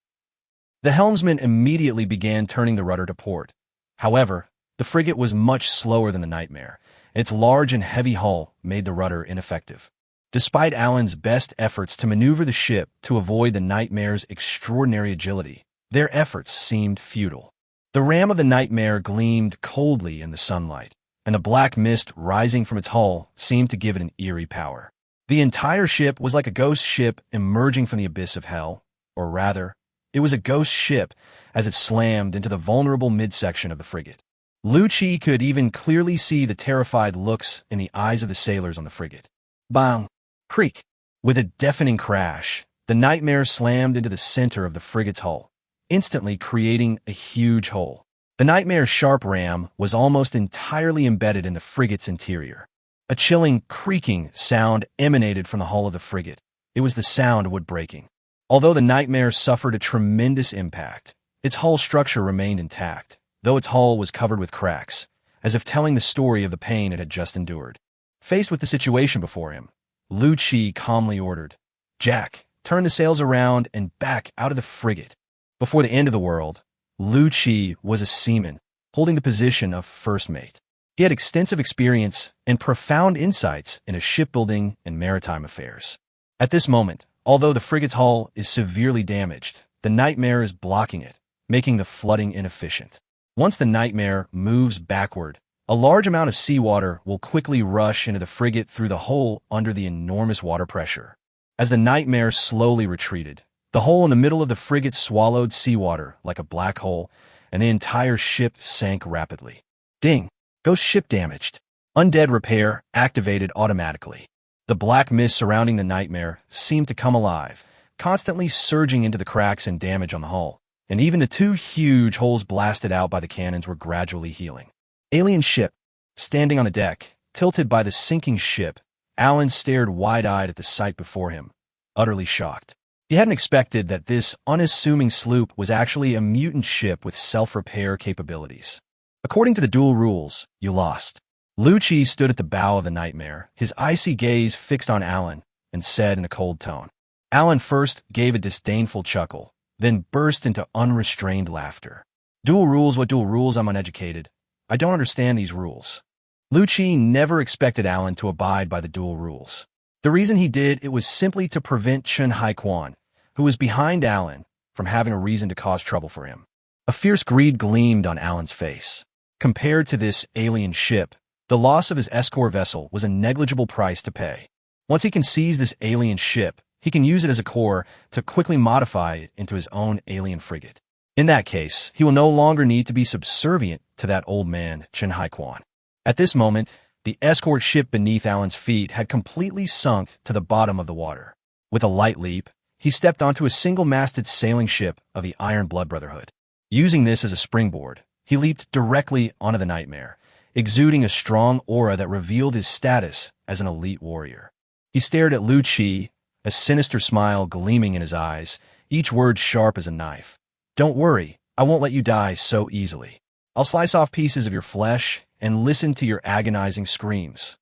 The helmsman immediately began turning the rudder to port. However, the frigate was much slower than the Nightmare, and its large and heavy hull made the rudder ineffective. Despite Alan's best efforts to maneuver the ship to avoid the Nightmare's extraordinary agility, their efforts seemed futile. The ram of the Nightmare gleamed coldly in the sunlight, and the black mist rising from its hull seemed to give it an eerie power. The entire ship was like a ghost ship emerging from the abyss of hell, or rather, it was a ghost ship as it slammed into the vulnerable midsection of the frigate. Lu Chi could even clearly see the terrified looks in the eyes of the sailors on the frigate. Bang! Creak! With a deafening crash, the Nightmare slammed into the center of the frigate's hull, instantly creating a huge hole. The Nightmare's sharp ram was almost entirely embedded in the frigate's interior. A chilling, creaking sound emanated from the hull of the frigate. It was the sound of wood breaking. Although the Nightmare suffered a tremendous impact, its hull structure remained intact, though its hull was covered with cracks, as if telling the story of the pain it had just endured. Faced with the situation before him, Lu Chi calmly ordered, "Jack, turn the sails around and back out of the frigate." Before the end of the world, Lu Chi was a seaman, holding the position of first mate. He had extensive experience and profound insights into shipbuilding and maritime affairs. At this moment, although the frigate's hull is severely damaged, the Nightmare is blocking it, making the flooding inefficient. Once the Nightmare moves backward, a large amount of seawater will quickly rush into the frigate through the hole under the enormous water pressure. As the Nightmare slowly retreated, the hole in the middle of the frigate swallowed seawater like a black hole, and the entire ship sank rapidly. Ding! Ghost ship damaged. Undead repair activated automatically. The black mist surrounding the Nightmare seemed to come alive, constantly surging into the cracks and damage on the hull, and even the 2 huge holes blasted out by the cannons were gradually healing. Alien ship. Standing on the deck, tilted by the sinking ship, Alan stared wide-eyed at the sight before him, utterly shocked. He hadn't expected that this unassuming sloop was actually a mutant ship with self-repair capabilities. According to the duel rules, you lost. Lu Chi stood at the bow of the Nightmare, his icy gaze fixed on Alan, and said in a cold tone. Alan first gave a disdainful chuckle, then burst into unrestrained laughter. "Duel rules? What duel rules? I'm uneducated. I don't understand these rules." Lu Chi never expected Alan to abide by the duel rules. The reason he did it was simply to prevent Chun Haiquan, who was behind Alan, from having a reason to cause trouble for him. A fierce greed gleamed on Alan's face. Compared to this alien ship, the loss of his escort vessel was a negligible price to pay. Once he can seize this alien ship, he can use it as a core to quickly modify it into his own alien frigate. In that case, he will no longer need to be subservient to that old man, Chun Haiquan. At this moment, The escort ship beneath Alan's feet had completely sunk to the bottom of the water. With a light leap, he stepped onto a single-masted sailing ship of the Iron Blood Brotherhood. Using this as a springboard, he leaped directly onto the Nightmare, exuding a strong aura that revealed his status as an elite warrior. He stared at Lu Qi, a sinister smile gleaming in his eyes, each word sharp as a knife. "Don't worry, I won't let you die so easily. I'll slice off pieces of your flesh and listen to your agonizing screams."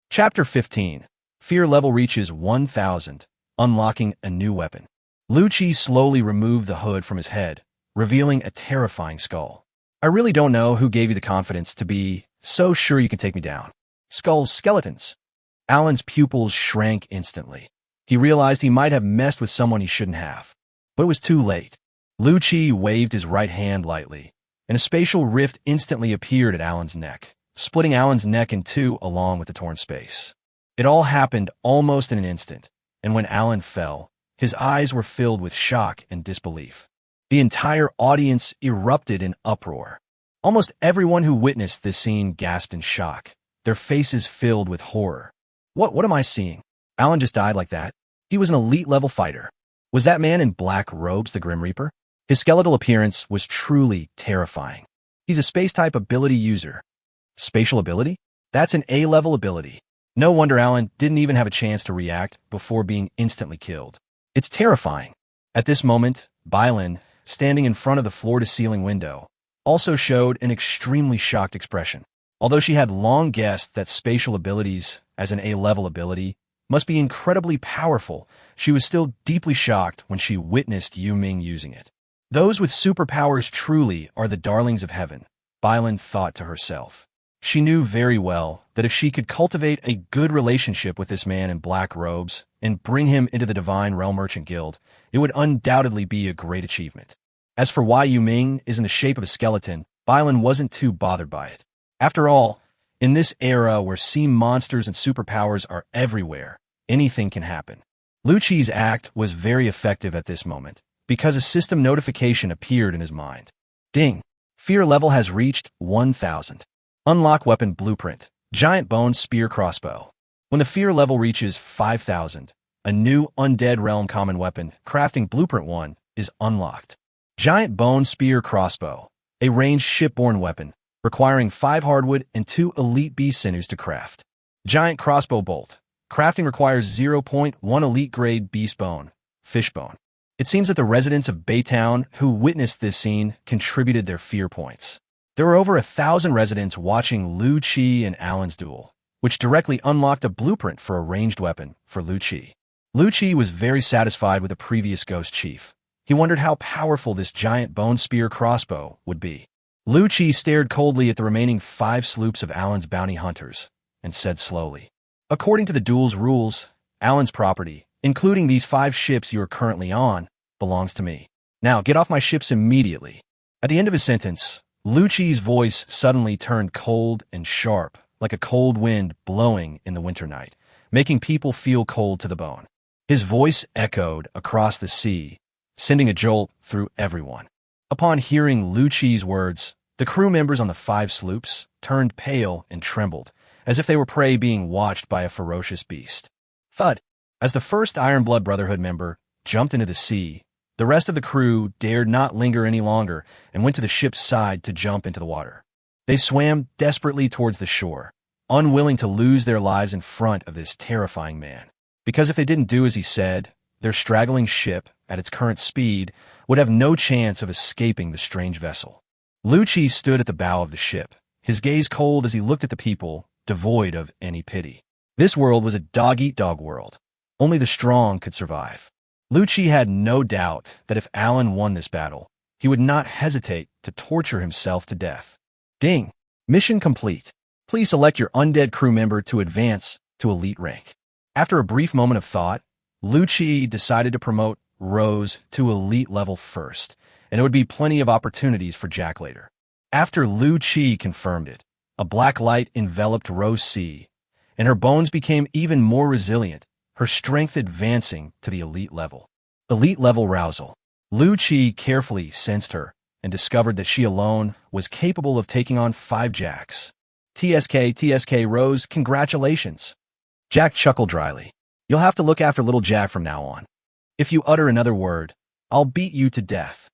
Chapter 15. Fear level reaches 1000, unlocking a new weapon. Lu Qi slowly removed the hood from his head, revealing a terrifying skull. "I really don't know who gave you the confidence to be so sure you can take me down." "Skulls, skeletons." Alan's pupils shrank instantly. He realized he might have messed with someone he shouldn't have. But it was too late. Lu Qi waved his right hand lightly, and a spatial rift instantly appeared at Alan's neck, splitting Alan's neck in two along with the torn space. It all happened almost in an instant, and when Alan fell, his eyes were filled with shock and disbelief. The entire audience erupted in uproar. Almost everyone who witnessed this scene gasped in shock, their faces filled with horror. What am I seeing? Alan just died like that? He was an elite-level fighter. Was that man in black robes the Grim Reaper? His skeletal appearance was truly terrifying. He's a space-type ability user. Spatial ability? That's an A-level ability. No wonder Alan didn't even have a chance to react before being instantly killed. It's terrifying. At this moment, Bylin, standing in front of the floor-to-ceiling window, also showed an extremely shocked expression. Although she had long guessed that spatial abilities, as an A-level ability, must be incredibly powerful, she was still deeply shocked when she witnessed Yu Ming using it. Those with superpowers truly are the darlings of heaven, Bylin thought to herself. She knew very well that if she could cultivate a good relationship with this man in black robes and bring him into the Divine Realm Merchant Guild, it would undoubtedly be a great achievement. As for why Yu Ming is in the shape of a skeleton, Bylin wasn't too bothered by it. After all, in this era where sea monsters and superpowers are everywhere, anything can happen. Lu Qi's act was very effective at this moment, because a system notification appeared in his mind. Ding! Fear level has reached 1000. Unlock weapon blueprint, Giant Bone Spear Crossbow. When the fear level reaches 5000, a new Undead Realm common weapon, crafting blueprint 1, is unlocked. Giant Bone Spear Crossbow, a ranged shipborne weapon, requiring 5 hardwood and 2 elite beast sinews to craft. Giant Crossbow Bolt. Crafting requires 0.1 elite grade beast bone, fishbone. It seems that the residents of Baytown who witnessed this scene contributed their fear points. There were over 1,000 residents watching Lu Qi and Alan's duel, which directly unlocked a blueprint for a ranged weapon for Lu Qi. Lu Qi was very satisfied with the previous Ghost Chief. He wondered how powerful this giant bone spear crossbow would be. Lu Qi stared coldly at the remaining 5 sloops of Alan's bounty hunters and said slowly, "According to the duel's rules, Alan's property, including these 5 ships you are currently on, belongs to me. Now get off my ships immediately." At the end of his sentence, Lu Qi's voice suddenly turned cold and sharp, like a cold wind blowing in the winter night, making people feel cold to the bone. His voice echoed across the sea, sending a jolt through everyone. Upon hearing Lu Qi's words, the crew members on the 5 sloops turned pale and trembled, as if they were prey being watched by a ferocious beast. Thud! As the first Iron Blood Brotherhood member jumped into the sea, the rest of the crew dared not linger any longer and went to the ship's side to jump into the water. They swam desperately towards the shore, unwilling to lose their lives in front of this terrifying man. Because if they didn't do as he said, their straggling ship, at its current speed, would have no chance of escaping the strange vessel. Lu Qi stood at the bow of the ship, his gaze cold as he looked at the people, devoid of any pity. This world was a dog-eat-dog world. Only the strong could survive. Lu Qi had no doubt that if Alan won this battle, he would not hesitate to torture himself to death. Ding! Mission complete. Please select your undead crew member to advance to elite rank. After a brief moment of thought, Lu Qi decided to promote Rose to elite level first, and it would be plenty of opportunities for Jack later. After Lu Qi confirmed it, a black light enveloped Rose C, and her bones became even more resilient, her strength advancing to the elite level. Elite level Rousal. Lu Qi carefully sensed her and discovered that she alone was capable of taking on 5 Jacks. TSK Rose, congratulations. Jack chuckled dryly. You'll have to look after little Jack from now on. If you utter another word, I'll beat you to death.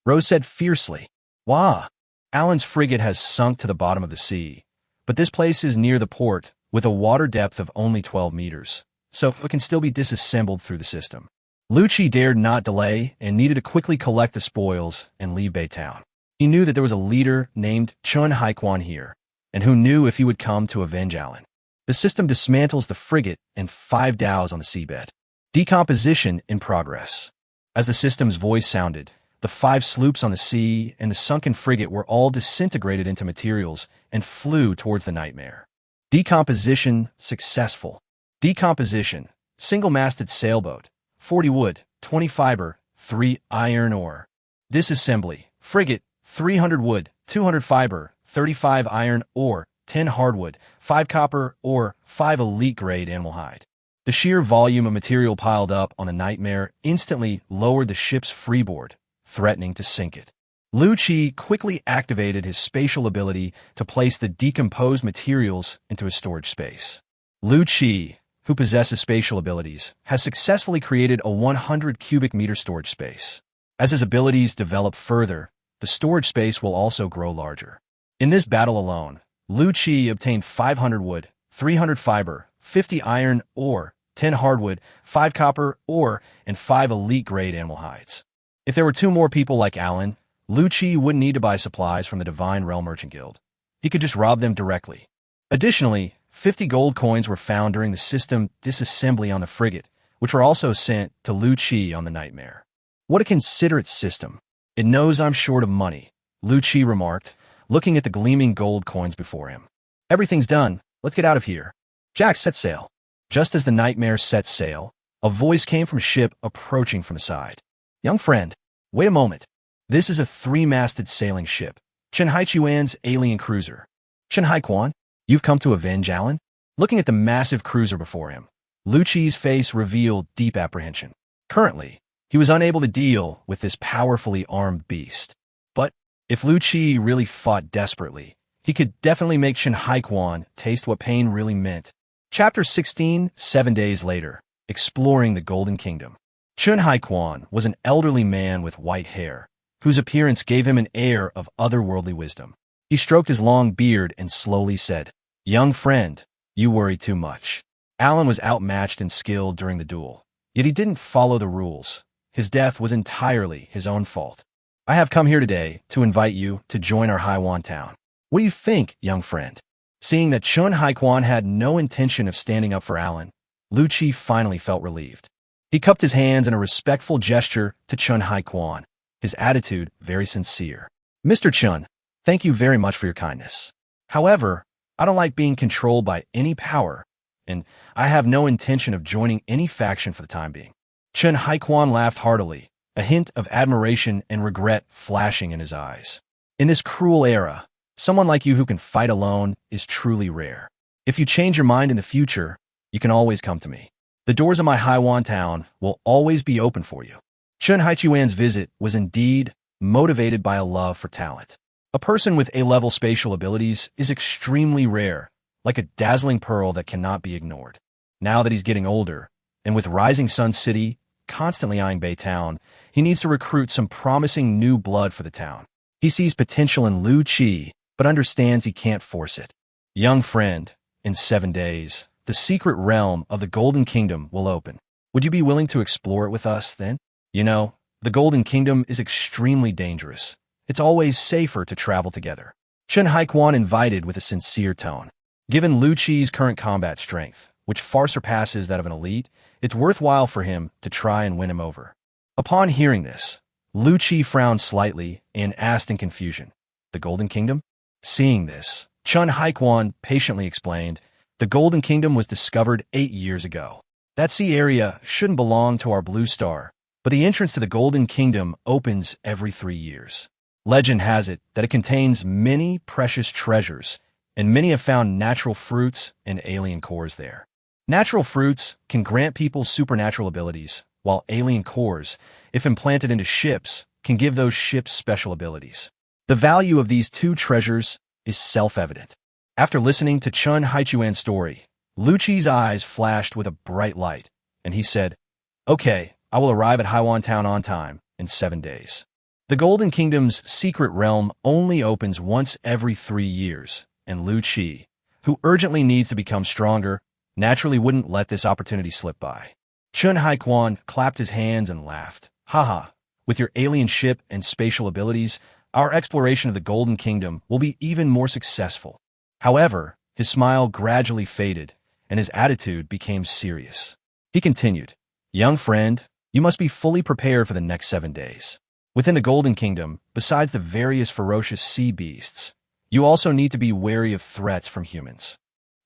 Rose said fiercely. Wah! Alan's frigate has sunk to the bottom of the sea, but this place is near the port with a water depth of only 12 meters, so it can still be disassembled through the system. Lucci dared not delay and needed to quickly collect the spoils and leave Baytown. He knew that there was a leader named Chun Haikwan here, and who knew if he would come to avenge Alan. The system dismantles the frigate and 5 dhows on the seabed. Decomposition in progress. As the system's voice sounded, the 5 sloops on the sea and the sunken frigate were all disintegrated into materials and flew towards the nightmare. Decomposition successful. Decomposition. Single-masted sailboat. 40 wood, 20 fiber, 3 iron ore. Disassembly. Frigate. 300 wood, 200 fiber, 35 iron ore, 10 hardwood, 5 copper ore, 5 elite-grade animal hide. The sheer volume of material piled up on the nightmare instantly lowered the ship's freeboard, threatening to sink it. Lucci quickly activated his spatial ability to place the decomposed materials into a storage space. Lucci, who possesses spatial abilities, has successfully created a 100 cubic meter storage space. As his abilities develop further, the storage space will also grow larger. In this battle alone, Lucci obtained 500 wood, 300 fiber, 50 iron ore, 10 hardwood, 5 copper ore, and 5 elite-grade animal hides. If there were 2 more people like Alan, Lucci wouldn't need to buy supplies from the Divine Realm Merchant Guild. He could just rob them directly. Additionally, 50 gold coins were found during the system disassembly on the frigate, which were also sent to Lucci on the Nightmare. What a considerate system. It knows I'm short of money, Lucci remarked, looking at the gleaming gold coins before him. Everything's done. Let's get out of here. Jack set sail. Just as the Nightmare set sail, a voice came from a ship approaching from the side. Young friend, wait a moment. This is a 3-masted sailing ship, Chen Haichuan's alien cruiser. Chen Haikwan, you've come to avenge Alan? Looking at the massive cruiser before him, Lucci's face revealed deep apprehension. Currently, he was unable to deal with this powerfully armed beast. But if Lucci really fought desperately, he could definitely make Chen Haikwan taste what pain really meant. Chapter 16, 7 days later, exploring the Golden Kingdom. Chen Haikwan was an elderly man with white hair, whose appearance gave him an air of otherworldly wisdom. He stroked his long beard and slowly said, Young friend, you worry too much. Alan was outmatched in skill during the duel, yet he didn't follow the rules. His death was entirely his own fault. I have come here today to invite you to join our Haiwan town. What do you think, young friend? Seeing that Chen Haikwan had no intention of standing up for Alan, Lucci finally felt relieved. He cupped his hands in a respectful gesture to Chen Haikwan, his attitude very sincere. Mr. Chen, thank you very much for your kindness. However, I don't like being controlled by any power, and I have no intention of joining any faction for the time being. Chen Haikwan laughed heartily, a hint of admiration and regret flashing in his eyes. In this cruel era, someone like you who can fight alone is truly rare. If you change your mind in the future, you can always come to me. The doors of my Haiwan town will always be open for you. Chen Haichuan's visit was indeed motivated by a love for talent. A person with A-level spatial abilities is extremely rare, like a dazzling pearl that cannot be ignored. Now that he's getting older, and with Rising Sun City constantly eyeing Baytown, he needs to recruit some promising new blood for the town. He sees potential in Lucci, but understands he can't force it. Young friend, in 7 days, the secret realm of the Golden Kingdom will open. Would you be willing to explore it with us then? You know, the Golden Kingdom is extremely dangerous. It's always safer to travel together. Chen Haikwan invited with a sincere tone. Given Lucci's current combat strength, which far surpasses that of an elite, it's worthwhile for him to try and win him over. Upon hearing this, Lucci frowned slightly and asked in confusion, The Golden Kingdom? Seeing this, Chen Haikwan patiently explained, The Golden Kingdom was discovered 8 years ago. That sea area shouldn't belong to our Blue Star, but the entrance to the Golden Kingdom opens every 3 years. Legend has it that it contains many precious treasures, and many have found natural fruits and alien cores there. Natural fruits can grant people supernatural abilities, while alien cores, if implanted into ships, can give those ships special abilities. The value of these 2 treasures is self-evident. After listening to Chun Haichuan's story, Lu Qi's eyes flashed with a bright light, and he said, "Okay, I will arrive at Haiwan Town on time in 7 days." The Golden Kingdom's secret realm only opens once every 3 years, and Lu Qi, who urgently needs to become stronger, naturally wouldn't let this opportunity slip by. Chun Haichuan clapped his hands and laughed. "Haha, with your alien ship and spatial abilities, our exploration of the Golden Kingdom will be even more successful." However, his smile gradually faded, and his attitude became serious. He continued, "Young friend, you must be fully prepared for the next 7 days. Within the Golden Kingdom, besides the various ferocious sea beasts, you also need to be wary of threats from humans."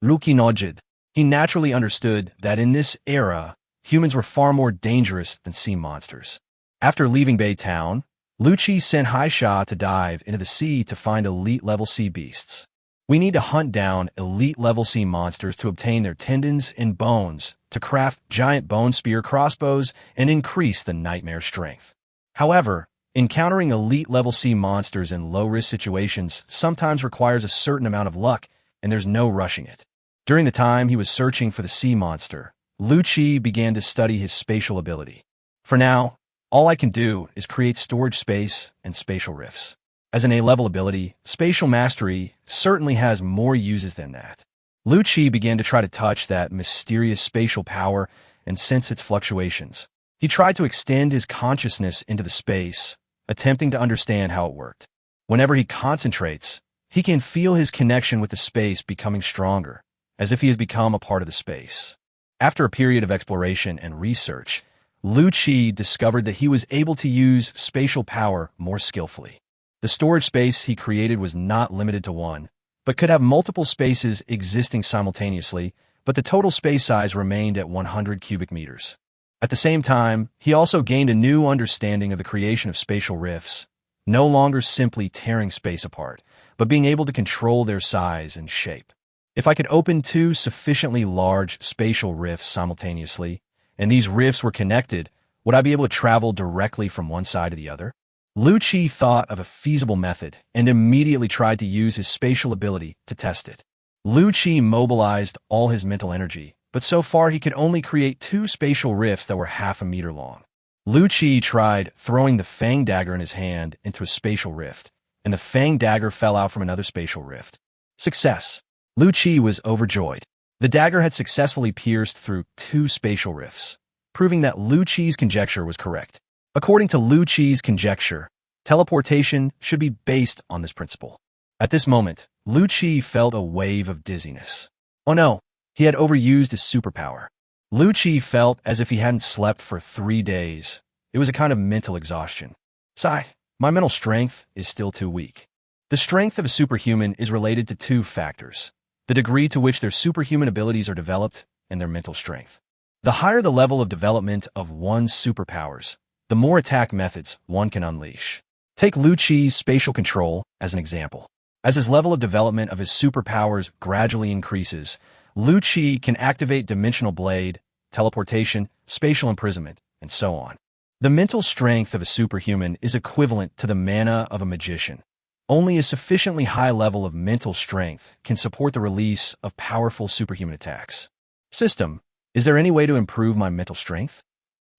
Lu Qi nodded. He naturally understood that in this era, humans were far more dangerous than sea monsters. After leaving Bay Town, Lu Qi sent Haisha to dive into the sea to find elite-level sea beasts. "We need to hunt down elite-level sea monsters to obtain their tendons and bones, to craft giant bone spear crossbows, and increase the nightmare strength." However, encountering elite-level sea monsters in low-risk situations sometimes requires a certain amount of luck, and there's no rushing it. During the time he was searching for the sea monster, Lu Qi began to study his spatial ability. "For now, all I can do is create storage space and spatial rifts. As an A-level ability, spatial mastery certainly has more uses than that." Lu Qi began to try to touch that mysterious spatial power and sense its fluctuations. He tried to extend his consciousness into the space, attempting to understand how it worked. Whenever he concentrates, he can feel his connection with the space becoming stronger, as if he has become a part of the space. After a period of exploration and research, Lu Qi discovered that he was able to use spatial power more skillfully. The storage space he created was not limited to one, but could have multiple spaces existing simultaneously, but the total space size remained at 100 cubic meters. At the same time, he also gained a new understanding of the creation of spatial rifts, no longer simply tearing space apart, but being able to control their size and shape. "If I could open 2 sufficiently large spatial rifts simultaneously, and these rifts were connected, would I be able to travel directly from one side to the other?" Lu Qi thought of a feasible method and immediately tried to use his spatial ability to test it. Lu Qi mobilized all his mental energy, but so far he could only create 2 spatial rifts that were half a meter long. Lu Qi tried throwing the Fang dagger in his hand into a spatial rift, and the Fang dagger fell out from another spatial rift. Success! Lu Qi was overjoyed. The dagger had successfully pierced through 2 spatial rifts, proving that Lu Qi's conjecture was correct. According to Lu Qi's conjecture, teleportation should be based on this principle. At this moment, Lu Qi felt a wave of dizziness. Oh no, he had overused his superpower. Lu Qi felt as if he hadn't slept for 3 days. It was a kind of mental exhaustion. "Sigh, my mental strength is still too weak." The strength of a superhuman is related to 2 factors: the degree to which their superhuman abilities are developed and their mental strength. The higher the level of development of one's superpowers, the more attack methods one can unleash. Take Lu Qi's spatial control as an example. As his level of development of his superpowers gradually increases, Lu Qi can activate Dimensional Blade, teleportation, spatial imprisonment, and so on. The mental strength of a superhuman is equivalent to the mana of a magician. Only a sufficiently high level of mental strength can support the release of powerful superhuman attacks. "System, is there any way to improve my mental strength?"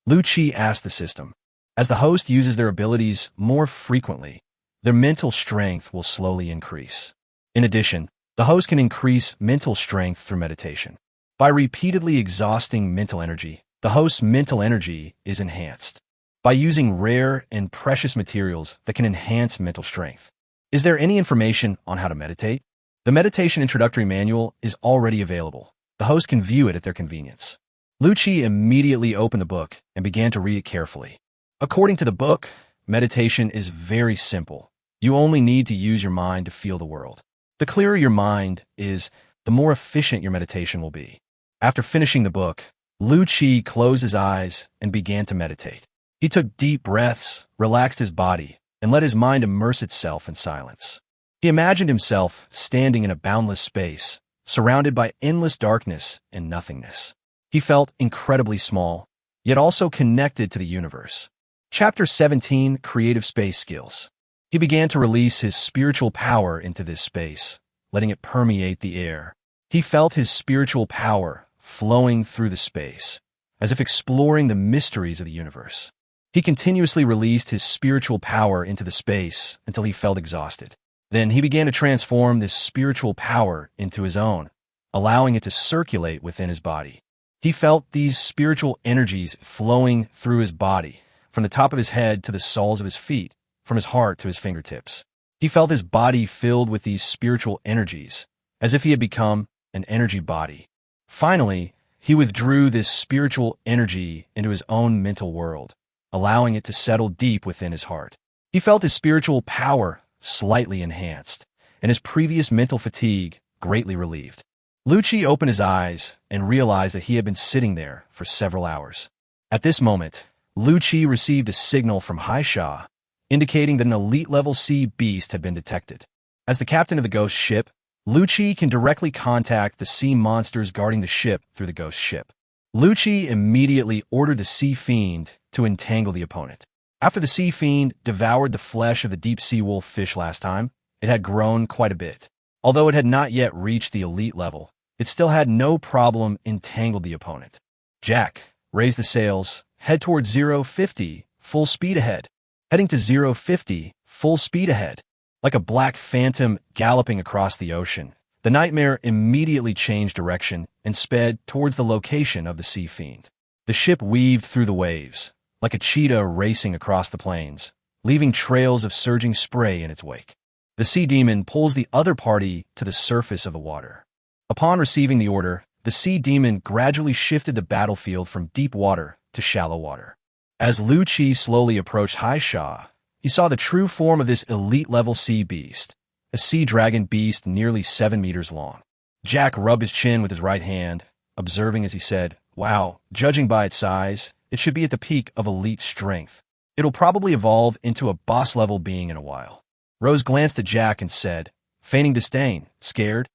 Lu Qi asked the system. As the host uses their abilities more frequently, their mental strength will slowly increase. In addition, the host can increase mental strength through meditation. By repeatedly exhausting mental energy, the host's mental energy is enhanced. By using rare and precious materials that can enhance mental strength. Is there any information on how to meditate? The meditation introductory manual is already available. The host can view it at their convenience. Lu Qi immediately opened the book and began to read it carefully. According to the book, meditation is very simple. You only need to use your mind to feel the world. The clearer your mind is, the more efficient your meditation will be. After finishing the book, Lu Qi closed his eyes and began to meditate. He took deep breaths, relaxed his body, and let his mind immerse itself in silence. He imagined himself standing in a boundless space, surrounded by endless darkness and nothingness. He felt incredibly small, yet also connected to the universe. Chapter 17, Creative Space Skills. He began to release his spiritual power into this space, letting it permeate the air. He felt his spiritual power flowing through the space, as if exploring the mysteries of the universe. He continuously released his spiritual power into the space until he felt exhausted. Then he began to transform this spiritual power into his own, allowing it to circulate within his body. He felt these spiritual energies flowing through his body, from the top of his head to the soles of his feet, from his heart to his fingertips. He felt his body filled with these spiritual energies, as if he had become an energy body. Finally, he withdrew this spiritual energy into his own mental world, allowing it to settle deep within his heart. He felt his spiritual power slightly enhanced, and his previous mental fatigue greatly relieved. Lucci opened his eyes and realized that he had been sitting there for several hours. At this moment, Lucci received a signal from Haisha, indicating that an elite-level sea beast had been detected. As the captain of the ghost ship, Lucci can directly contact the sea monsters guarding the ship through the ghost ship. Lucci immediately ordered the sea fiend to entangle the opponent. After the sea fiend devoured the flesh of the deep-sea wolf fish last time, it had grown quite a bit. Although it had not yet reached the elite level, it still had no problem entangled the opponent. Jack, raise the sails, head towards 050, full speed ahead. Heading to 050, full speed ahead. Like a black phantom galloping across the ocean, the nightmare immediately changed direction and sped towards the location of the sea fiend. The ship weaved through the waves, like a cheetah racing across the plains, leaving trails of surging spray in its wake. The sea demon pulls the other party to the surface of the water. Upon receiving the order, the sea demon gradually shifted the battlefield from deep water to shallow water. As Lucci slowly approached Haisha, he saw the true form of this elite-level sea beast, a sea dragon beast nearly 7 meters long. Jack rubbed his chin with his right hand, observing as he said, "Wow, judging by its size, it should be at the peak of elite strength. It'll probably evolve into a boss-level being in a while." Rose glanced at Jack and said, feigning disdain, "Scared?"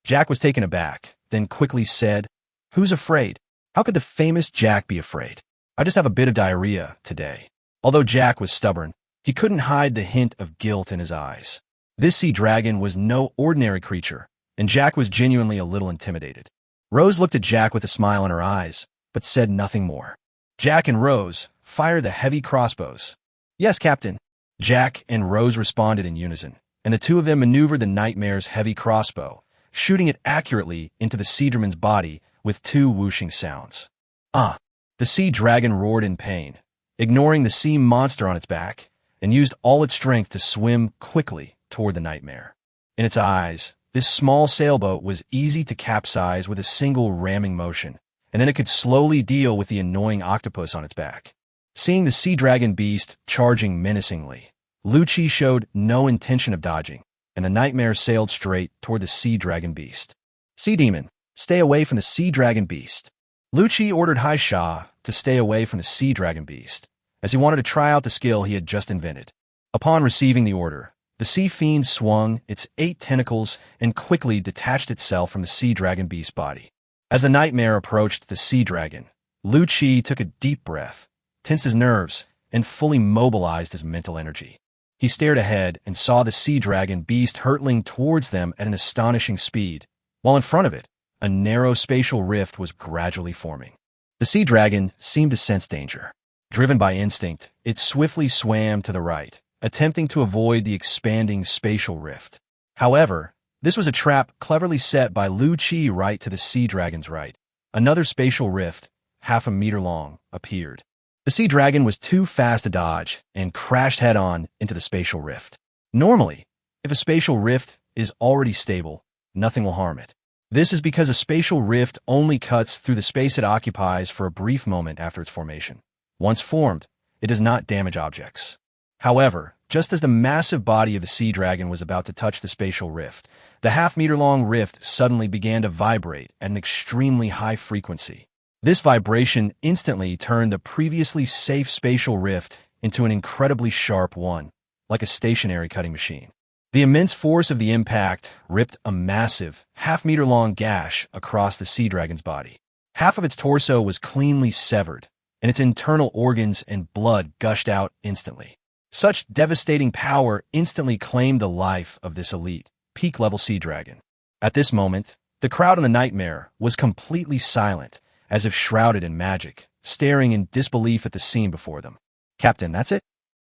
Jack was taken aback, then quickly said, "Who's afraid? How could the famous Jack be afraid? I just have a bit of diarrhea today." Although Jack was stubborn, he couldn't hide the hint of guilt in his eyes. This sea dragon was no ordinary creature, and Jack was genuinely a little intimidated. Rose looked at Jack with a smile in her eyes, but said nothing more. Jack and Rose fired the heavy crossbows. "Yes, Captain." Jack and Rose responded in unison, and the two of them maneuvered the nightmare's heavy crossbow, shooting it accurately into the sea dragon's body with 2 whooshing sounds. "Ah!" The sea dragon roared in pain, ignoring the sea monster on its back, and used all its strength to swim quickly toward the nightmare. In its eyes, this small sailboat was easy to capsize with a single ramming motion, and then it could slowly deal with the annoying octopus on its back. Seeing the sea dragon beast charging menacingly, Lucci showed no intention of dodging, and the nightmare sailed straight toward the sea dragon beast. "Sea demon, stay away from the sea dragon beast." Lucci ordered Haisha to stay away from the sea dragon beast, as he wanted to try out the skill he had just invented. Upon receiving the order, the sea fiend swung its 8 tentacles and quickly detached itself from the sea dragon beast's body. As the nightmare approached the sea dragon, Lucci took a deep breath, tensed his nerves, and fully mobilized his mental energy. He stared ahead and saw the sea dragon beast hurtling towards them at an astonishing speed, while in front of it, a narrow spatial rift was gradually forming. The sea dragon seemed to sense danger. Driven by instinct, it swiftly swam to the right, attempting to avoid the expanding spatial rift. However, this was a trap cleverly set by Lucci right to the sea dragon's right. Another spatial rift, half a meter long, appeared. The sea dragon was too fast to dodge and crashed head-on into the spatial rift. Normally, if a spatial rift is already stable, nothing will harm it. This is because a spatial rift only cuts through the space it occupies for a brief moment after its formation. Once formed, it does not damage objects. However, just as the massive body of the sea dragon was about to touch the spatial rift, the half-meter-long rift suddenly began to vibrate at an extremely high frequency. This vibration instantly turned the previously safe spatial rift into an incredibly sharp one, like a stationary cutting machine. The immense force of the impact ripped a massive, half-meter-long gash across the sea dragon's body. Half of its torso was cleanly severed, and its internal organs and blood gushed out instantly. Such devastating power instantly claimed the life of this elite peak-level sea dragon. At this moment, the crowd on the Nightmare was completely silent, as if shrouded in magic, staring in disbelief at the scene before them. Captain, that's it?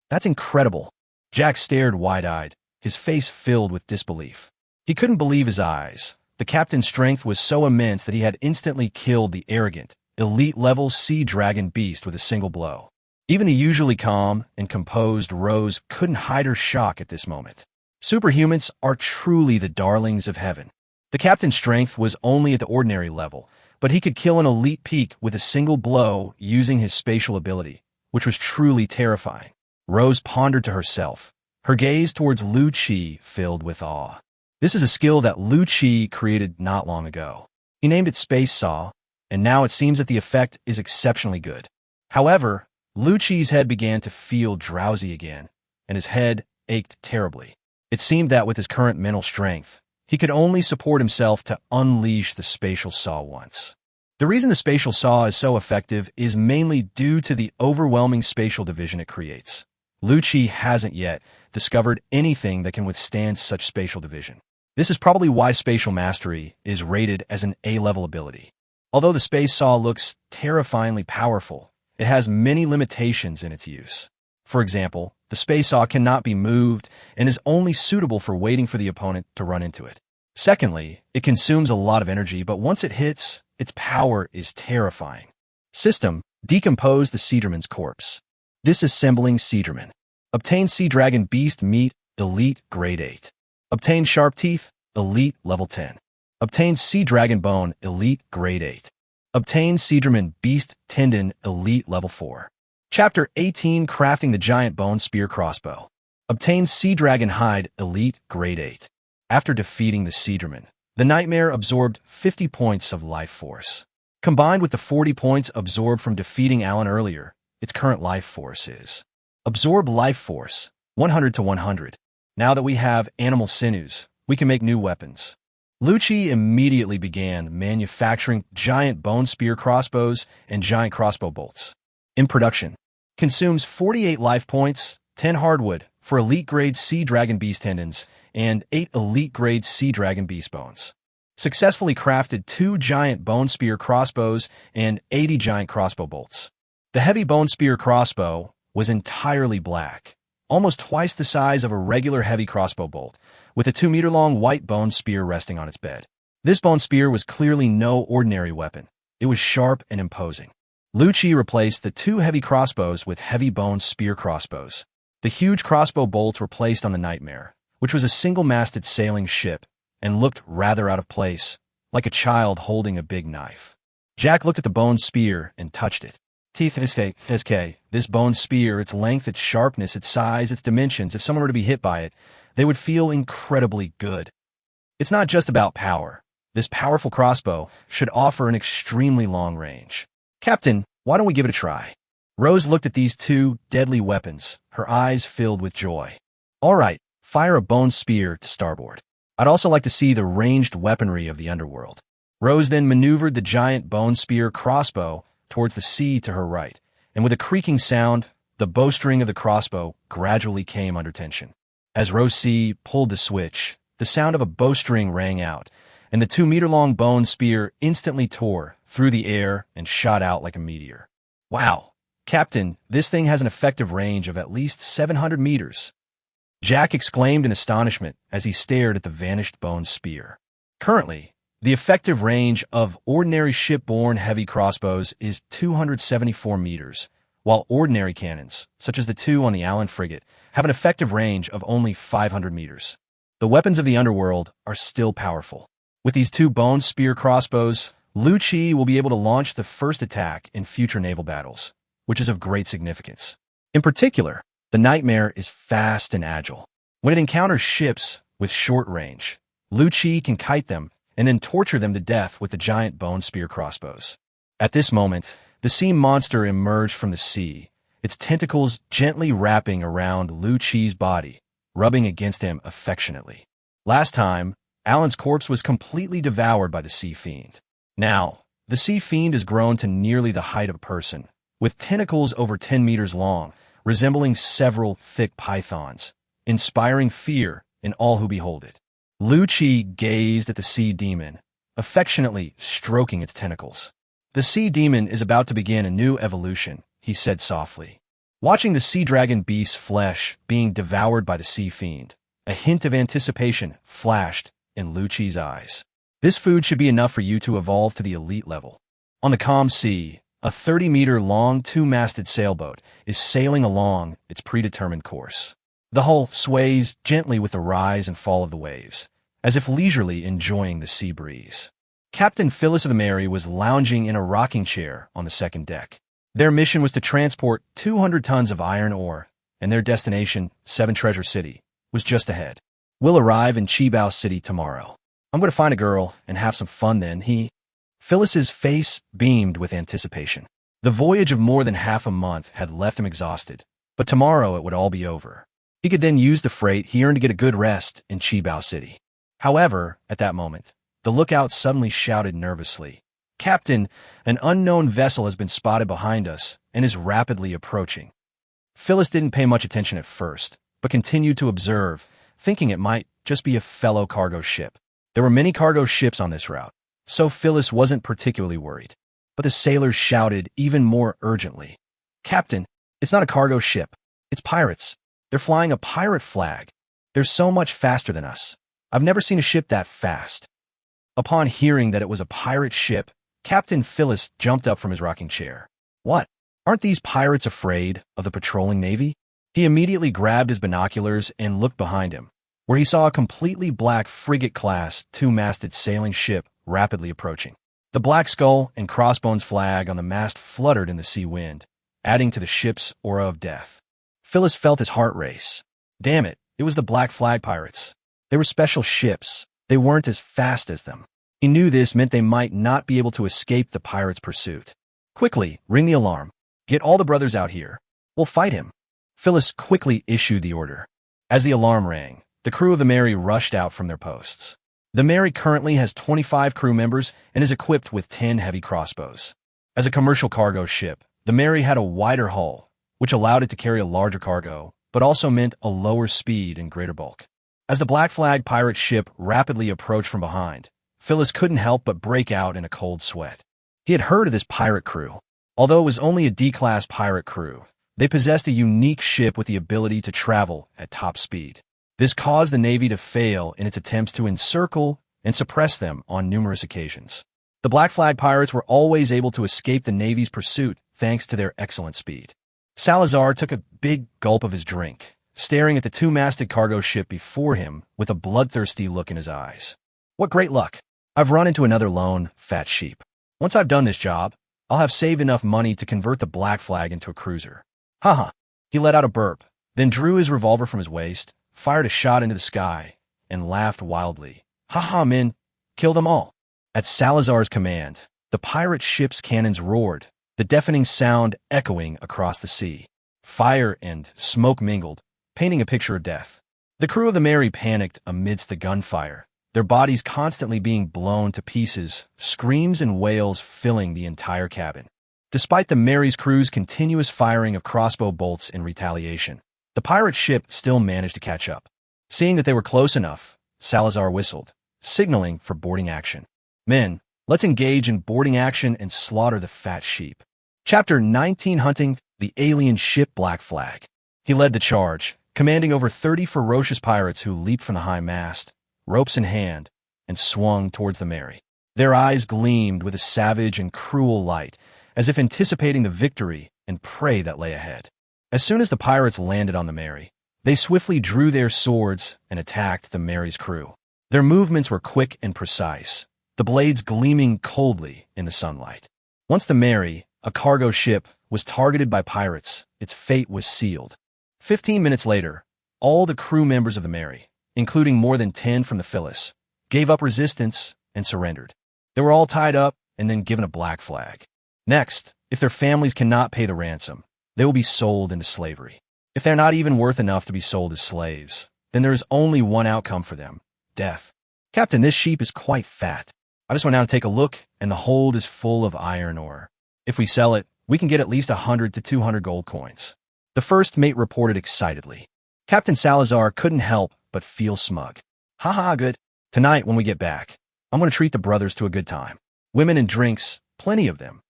That's incredible. Jack stared wide-eyed, his face filled with disbelief. He couldn't believe his eyes. The captain's strength was so immense that he had instantly killed the arrogant, elite-level sea dragon beast with a single blow. Even the usually calm and composed Rose couldn't hide her shock at this moment. Superhumans are truly the darlings of heaven. The captain's strength was only at the ordinary level, but he could kill an elite peak with a single blow using his spatial ability, which was truly terrifying. Rose pondered to herself, her gaze towards Lu Chi filled with awe. This is a skill that Lu Chi created not long ago. He named it Space Saw, and now it seems that the effect is exceptionally good. However, Lu Chi's head began to feel drowsy again, and his head ached terribly. It seemed that with his current mental strength, he could only support himself to unleash the Spatial Saw once. The reason the Spatial Saw is so effective is mainly due to the overwhelming spatial division it creates. Lu Chi hasn't yet discovered anything that can withstand such spatial division. This is probably why Spatial Mastery is rated as an A-level ability. Although the Space Saw looks terrifyingly powerful, it has many limitations in its use. For example, the Space Saw cannot be moved and is only suitable for waiting for the opponent to run into it. Secondly, it consumes a lot of energy, but once it hits, its power is terrifying. System: decompose the Sea Dragon's corpse. Disassembling Sea Dragon. Obtain Sea Dragon Beast Meat, Elite Grade 8. Obtain Sharp Teeth, Elite Level 10. Obtain Sea Dragon Bone, Elite Grade 8. Obtain Sea Dragon Beast Tendon, Elite Level 4. Chapter 18, Crafting the Giant Bone Spear Crossbow. Obtain Sea Dragon Hide, Elite Grade 8. After defeating the Sea Dragon, the Nightmare absorbed 50 points of life force. Combined with the 40 points absorbed from defeating Alan earlier, its current life force is Absorb Life Force, 100 to 100. Now that we have animal sinews, we can make new weapons. Lu Chi immediately began manufacturing giant bone spear crossbows and giant crossbow bolts. In production, consumes 48 life points, 10 hardwood for elite-grade Sea Dragon Beast tendons, and 8 elite-grade Sea Dragon Beast bones. Successfully crafted 2 giant bone spear crossbows and 80 giant crossbow bolts. The heavy bone spear crossbow was entirely black, almost twice the size of a regular heavy crossbow bolt, with a 2-meter-long white bone spear resting on its bed. This bone spear was clearly no ordinary weapon. It was sharp and imposing. Lu Chi replaced the 2 heavy crossbows with heavy bone spear crossbows. The huge crossbow bolts were placed on the Nightmare, which was a single-masted sailing ship, and looked rather out of place, like a child holding a big knife. Jack looked at the bone spear and touched it. Teeth SK, this bone spear, its length, its sharpness, its size, its dimensions, if someone were to be hit by it, they would feel incredibly good. It's not just about power. This powerful crossbow should offer an extremely long range. Captain, why don't we give it a try? Rose looked at these 2 deadly weapons, her eyes filled with joy. All right, fire a bone spear to starboard. I'd also like to see the ranged weaponry of the underworld. Rose then maneuvered the giant bone spear crossbow towards the sea to her right, and with a creaking sound, the bowstring of the crossbow gradually came under tension. As Rose C pulled the switch, the sound of a bowstring rang out, and the 2-meter-long bone spear instantly tore through the air and shot out like a meteor. Wow, Captain, this thing has an effective range of at least 700 meters. Jack exclaimed in astonishment as he stared at the vanished bone spear. Currently, the effective range of ordinary shipborne heavy crossbows is 274 meters, while ordinary cannons, such as the 2 on the Allen frigate, have an effective range of only 500 meters. The weapons of the underworld are still powerful. With these 2 bone spear crossbows, Lu Chi will be able to launch the first attack in future naval battles, which is of great significance. In particular, the Nightmare is fast and agile. When it encounters ships with short range, Lu Chi can kite them and then torture them to death with the giant bone spear crossbows. At this moment, the sea monster emerged from the sea, its tentacles gently wrapping around Lu Chi's body, rubbing against him affectionately. Last time, Alan's corpse was completely devoured by the sea fiend. Now, the sea fiend has grown to nearly the height of a person, with tentacles over 10 meters long, resembling several thick pythons, inspiring fear in all who behold it. Lucci gazed at the sea demon, affectionately stroking its tentacles. The sea demon is about to begin a new evolution, he said softly. Watching the sea dragon beast's flesh being devoured by the sea fiend, a hint of anticipation flashed in Lucci's eyes. This food should be enough for you to evolve to the elite level. On the calm sea, a 30-meter-long two-masted sailboat is sailing along its predetermined course. The hull sways gently with the rise and fall of the waves, as if leisurely enjoying the sea breeze. Captain Phyllis of the Mary was lounging in a rocking chair on the second deck. Their mission was to transport 200 tons of iron ore, and their destination, Seven Treasure City, was just ahead. We'll arrive in Qibao City tomorrow. I'm going to find a girl and have some fun then, Phyllis's face beamed with anticipation. The voyage of more than half a month had left him exhausted, but tomorrow it would all be over. He could then use the freight he earned to get a good rest in Qibao City. However, at that moment, the lookout suddenly shouted nervously, "Captain, an unknown vessel has been spotted behind us and is rapidly approaching." Phyllis didn't pay much attention at first, but continued to observe, thinking it might just be a fellow cargo ship. There were many cargo ships on this route, so Phyllis wasn't particularly worried. But the sailors shouted even more urgently, "Captain, it's not a cargo ship. It's pirates. They're flying a pirate flag. They're so much faster than us. I've never seen a ship that fast." Upon hearing that it was a pirate ship, Captain Phyllis jumped up from his rocking chair. "What? Aren't these pirates afraid of the patrolling navy?" He immediately grabbed his binoculars and looked behind him, where he saw a completely black frigate-class two-masted sailing ship rapidly approaching. The black skull and crossbones flag on the mast fluttered in the sea wind, adding to the ship's aura of death. Phyllis felt his heart race. Damn it, it was the Black Flag pirates. They were special ships. They weren't as fast as them. He knew this meant they might not be able to escape the pirates' pursuit. "Quickly, ring the alarm. Get all the brothers out here. We'll fight him." Phyllis quickly issued the order. As the alarm rang, the crew of the Mary rushed out from their posts. The Mary currently has 25 crew members and is equipped with 10 heavy crossbows. As a commercial cargo ship, the Mary had a wider hull, which allowed it to carry a larger cargo, but also meant a lower speed and greater bulk. As the Black Flag pirate ship rapidly approached from behind, Phyllis couldn't help but break out in a cold sweat. He had heard of this pirate crew. Although it was only a D-class pirate crew, they possessed a unique ship with the ability to travel at top speed. This caused the Navy to fail in its attempts to encircle and suppress them on numerous occasions. The Black Flag pirates were always able to escape the Navy's pursuit thanks to their excellent speed. Salazar took a big gulp of his drink, staring at the two-masted cargo ship before him with a bloodthirsty look in his eyes. "What great luck! I've run into another lone, fat sheep. Once I've done this job, I'll have saved enough money to convert the Black Flag into a cruiser." Haha. He let out a burp, then drew his revolver from his waist, fired a shot into the sky, and laughed wildly. "Haha, men, kill them all." At Salazar's command, the pirate ship's cannons roared, the deafening sound echoing across the sea. Fire and smoke mingled, painting a picture of death. The crew of the Mary panicked amidst the gunfire, their bodies constantly being blown to pieces, screams and wails filling the entire cabin. Despite the Mary's crew's continuous firing of crossbow bolts in retaliation, the pirate ship still managed to catch up. Seeing that they were close enough, Salazar whistled, signaling for boarding action. "Men, let's engage in boarding action and slaughter the fat sheep." Chapter 19: Hunting the Alien Ship Black Flag. He led the charge, commanding over 30 ferocious pirates who leaped from the high mast, ropes in hand, and swung towards the Mary. Their eyes gleamed with a savage and cruel light, as if anticipating the victory and prey that lay ahead. As soon as the pirates landed on the Mary, they swiftly drew their swords and attacked the Mary's crew. Their movements were quick and precise, the blades gleaming coldly in the sunlight. Once the Mary, a cargo ship, was targeted by pirates, its fate was sealed. 15 minutes later, all the crew members of the Mary, including more than 10 from the Phyllis, gave up resistance and surrendered. They were all tied up and then given a Black Flag. Next, if their families cannot pay the ransom, they will be sold into slavery. If they're not even worth enough to be sold as slaves, then there is only one outcome for them: death. "Captain, this sheep is quite fat. I just went out to take a look, and the hold is full of iron ore. If we sell it, we can get at least 100 to 200 gold coins." The first mate reported excitedly. Captain Salazar couldn't help but feel smug. "Haha, good. Tonight, when we get back, I'm going to treat the brothers to a good time. Women and drinks, plenty of them.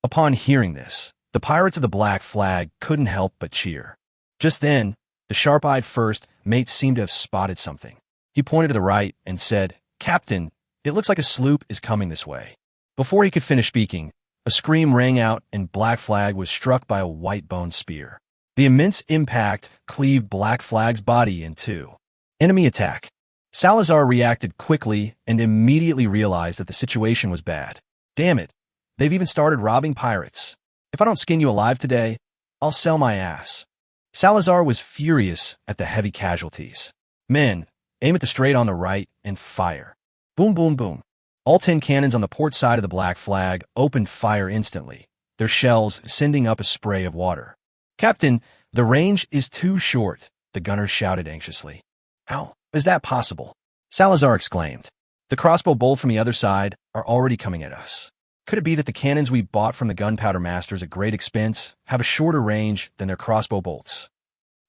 Upon hearing this, the pirates of the Black Flag couldn't help but cheer. Just then, the sharp-eyed first mate seemed to have spotted something. He pointed to the right and said, "Captain, it looks like a sloop is coming this way." Before he could finish speaking, a scream rang out and Black Flag was struck by a white-boned spear. The immense impact cleaved Black Flag's body in two. Enemy attack. Salazar reacted quickly and immediately realized that the situation was bad. Damn it, they've even started robbing pirates. If I don't skin you alive today, I'll sell my ass. Salazar was furious at the heavy casualties. Men, aim at the straight on the right and fire. Boom, boom, boom. All 10 cannons on the port side of the Black Flag opened fire instantly, their shells sending up a spray of water. "Captain, the range is too short," the gunners shouted anxiously. "How is that possible?" Salazar exclaimed. "The crossbow bolts from the other side are already coming at us. Could it be that the cannons we bought from the gunpowder masters at great expense have a shorter range than their crossbow bolts?"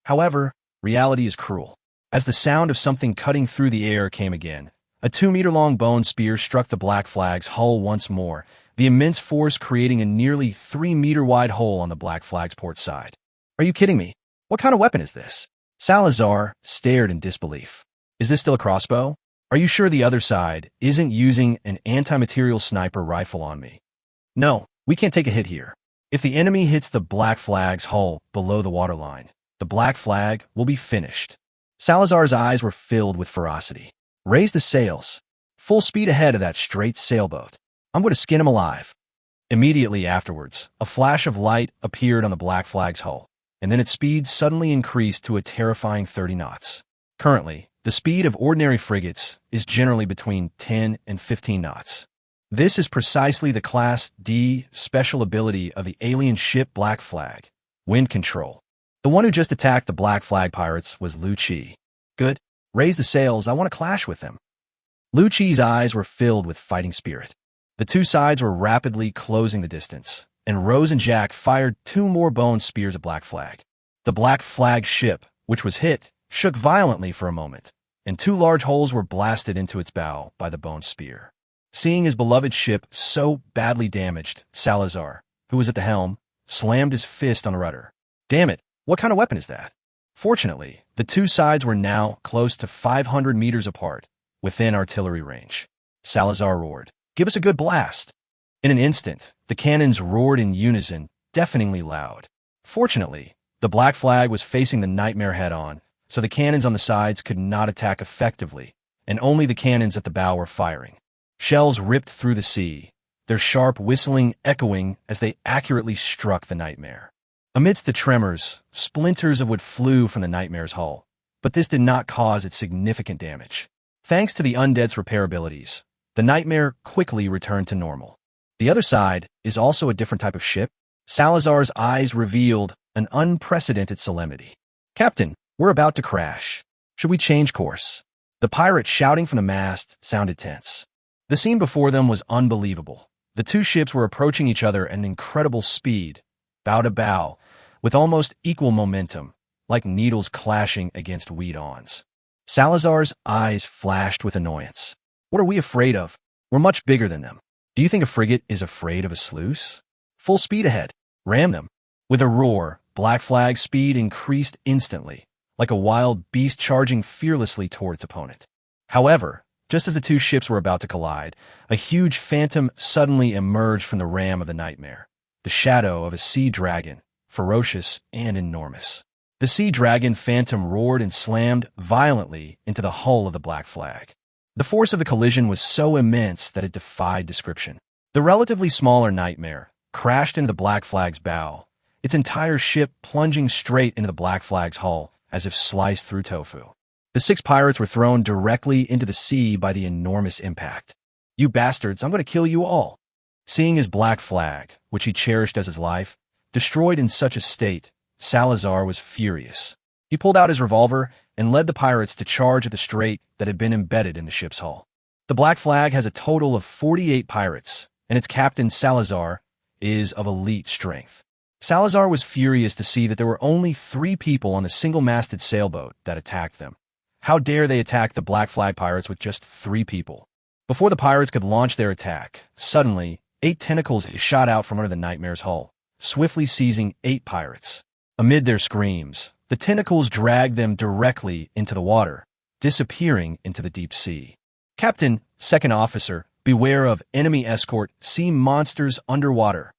However, reality is cruel. As the sound of something cutting through the air came again, a 2-meter-long bone spear struck the Black Flag's hull once more, the immense force creating a nearly 3-meter-wide hole on the Black Flag's port side. "Are you kidding me? What kind of weapon is this?" Salazar stared in disbelief. "Is this still a crossbow? Are you sure the other side isn't using an anti-material sniper rifle on me?" "No, we can't take a hit here. If the enemy hits the Black Flag's hull below the waterline, the Black Flag will be finished." Salazar's eyes were filled with ferocity. "Raise the sails. Full speed ahead of that straight sailboat. I'm going to skin him alive." Immediately afterwards, a flash of light appeared on the Black Flag's hull, and then its speed suddenly increased to a terrifying 30 knots. Currently, the speed of ordinary frigates is generally between 10 and 15 knots. This is precisely the Class D special ability of the alien ship Black Flag, wind control. The one who just attacked the Black Flag pirates was Lu Chi. "Good. Raise the sails, I want to clash with them." Lu Chi's eyes were filled with fighting spirit. The two sides were rapidly closing the distance, and Rose and Jack fired 2 more bone spears at Black Flag. The Black Flag ship, which was hit, shook violently for a moment, and 2 large holes were blasted into its bow by the bone spear. Seeing his beloved ship so badly damaged, Salazar, who was at the helm, slammed his fist on the rudder. "Damn it, what kind of weapon is that?" Fortunately, the two sides were now close to 500 meters apart, within artillery range. Salazar roared, "Give us a good blast." In an instant, the cannons roared in unison, deafeningly loud. Fortunately, the Black Flag was facing the Nightmare head-on, so the cannons on the sides could not attack effectively, and only the cannons at the bow were firing. Shells ripped through the sea, their sharp whistling echoing as they accurately struck the Nightmare. Amidst the tremors, splinters of wood flew from the Nightmare's hull, but this did not cause its significant damage. Thanks to the undead's repair abilities, the Nightmare quickly returned to normal. The other side is also a different type of ship. Salazar's eyes revealed an unprecedented solemnity. "Captain, we're about to crash. Should we change course?" The pirate shouting from the mast sounded tense. The scene before them was unbelievable. The two ships were approaching each other at an incredible speed, bow to bow, with almost equal momentum, like needles clashing against weed-ons. Salazar's eyes flashed with annoyance. "What are we afraid of? We're much bigger than them. Do you think a frigate is afraid of a sluice? Full speed ahead. Ram them." With a roar, Black Flag's speed increased instantly, like a wild beast charging fearlessly toward its opponent. However, just as the two ships were about to collide, a huge phantom suddenly emerged from the ram of the Nightmare, the shadow of a sea dragon, ferocious and enormous. The sea dragon phantom roared and slammed violently into the hull of the Black Flag. The force of the collision was so immense that it defied description. The relatively smaller Nightmare crashed into the Black Flag's bow, its entire ship plunging straight into the Black Flag's hull as if sliced through tofu. The 6 pirates were thrown directly into the sea by the enormous impact. "You bastards, I'm going to kill you all." Seeing his Black Flag, which he cherished as his life, destroyed in such a state, Salazar was furious. He pulled out his revolver and led the pirates to charge at the strait that had been embedded in the ship's hull. The Black Flag has a total of 48 pirates, and its captain, Salazar, is of elite strength. Salazar was furious to see that there were only 3 people on the single-masted sailboat that attacked them. How dare they attack the Black Flag pirates with just 3 people? Before the pirates could launch their attack, suddenly, 8 tentacles shot out from under the Nightmare's hull, swiftly seizing 8 pirates. Amid their screams, the tentacles dragged them directly into the water, disappearing into the deep sea. Captain, second officer, beware of enemy escort sea monsters underwater.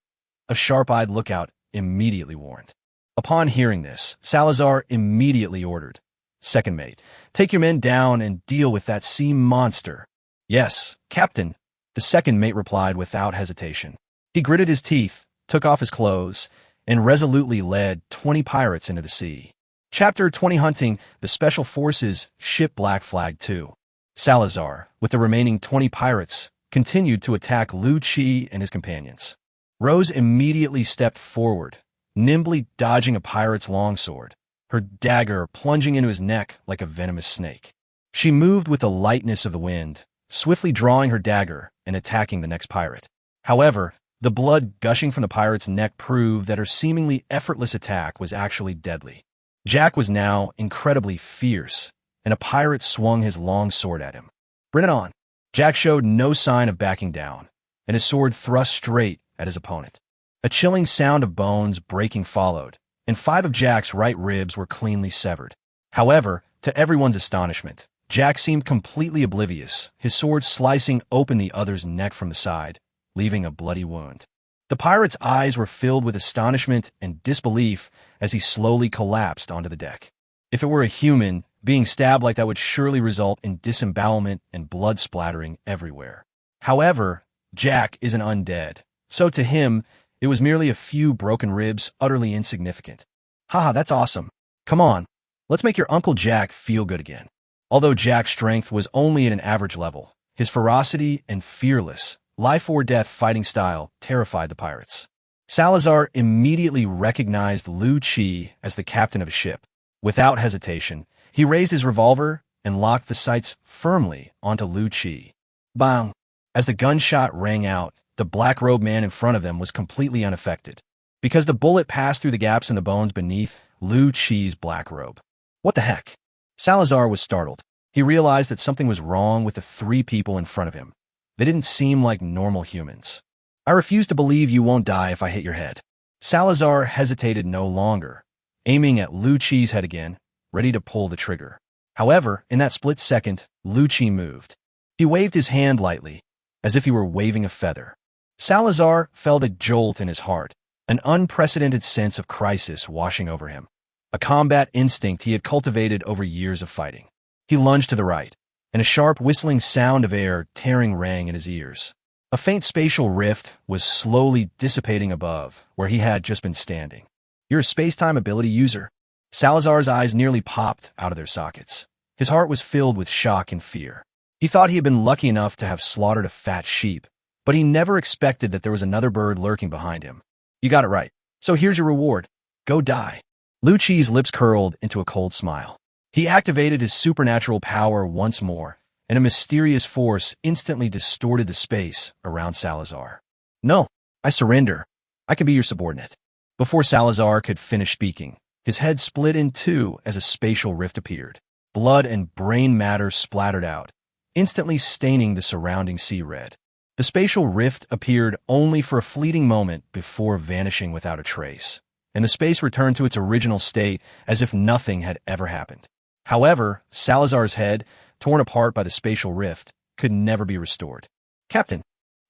A sharp-eyed lookout immediately warned. Upon hearing this, Salazar immediately ordered, "Second mate, take your men down and deal with that sea monster." "Yes, Captain," the second mate replied without hesitation. He gritted his teeth, took off his clothes, and resolutely led 20 pirates into the sea. Chapter 20 Hunting the Special Forces Ship Black Flag 2. Salazar, with the remaining 20 pirates, continued to attack Lu Chi and his companions. Rose immediately stepped forward, nimbly dodging a pirate's longsword, her dagger plunging into his neck like a venomous snake. She moved with the lightness of the wind, swiftly drawing her dagger and attacking the next pirate. However, the blood gushing from the pirate's neck proved that her seemingly effortless attack was actually deadly. Jack was now incredibly fierce, and a pirate swung his long sword at him. "Bring it on." Jack showed no sign of backing down, and his sword thrust straight at his opponent. A chilling sound of bones breaking followed, and 5 of Jack's right ribs were cleanly severed. However, to everyone's astonishment, Jack seemed completely oblivious, his sword slicing open the other's neck from the side, leaving a bloody wound. The pirate's eyes were filled with astonishment and disbelief as he slowly collapsed onto the deck. If it were a human, being stabbed like that would surely result in disembowelment and blood splattering everywhere. However, Jack isn't undead, so to him, it was merely a few broken ribs, utterly insignificant. "Haha, that's awesome. Come on, let's make your Uncle Jack feel good again." Although Jack's strength was only at an average level, his ferocity and fearless, life-or-death fighting style terrified the pirates. Salazar immediately recognized Lu Chi as the captain of a ship. Without hesitation, he raised his revolver and locked the sights firmly onto Lu Chi. Bang! As the gunshot rang out, the black-robed man in front of them was completely unaffected, because the bullet passed through the gaps in the bones beneath Lu Chi's black robe. What the heck? Salazar was startled. He realized that something was wrong with the 3 people in front of him. They didn't seem like normal humans. "I refuse to believe you won't die if I hit your head." Salazar hesitated no longer, aiming at Lu Chi's head again, ready to pull the trigger. However, in that split second, Lu Chi moved. He waved his hand lightly, as if he were waving a feather. Salazar felt a jolt in his heart, an unprecedented sense of crisis washing over him, a combat instinct he had cultivated over years of fighting. He lunged to the right, and a sharp whistling sound of air tearing rang in his ears. A faint spatial rift was slowly dissipating above, where he had just been standing. "You're a space-time ability user." Salazar's eyes nearly popped out of their sockets. His heart was filled with shock and fear. He thought he had been lucky enough to have slaughtered a fat sheep, but he never expected that there was another bird lurking behind him. "You got it right. So here's your reward. Go die." Lu Chi's lips curled into a cold smile. He activated his supernatural power once more, and a mysterious force instantly distorted the space around Salazar. "No, I surrender. I can be your subordinate." Before Salazar could finish speaking, his head split in 2 as a spatial rift appeared. Blood and brain matter splattered out, instantly staining the surrounding sea red. The spatial rift appeared only for a fleeting moment before vanishing without a trace, and the space returned to its original state as if nothing had ever happened. However, Salazar's head, torn apart by the spatial rift, could never be restored. "Captain!"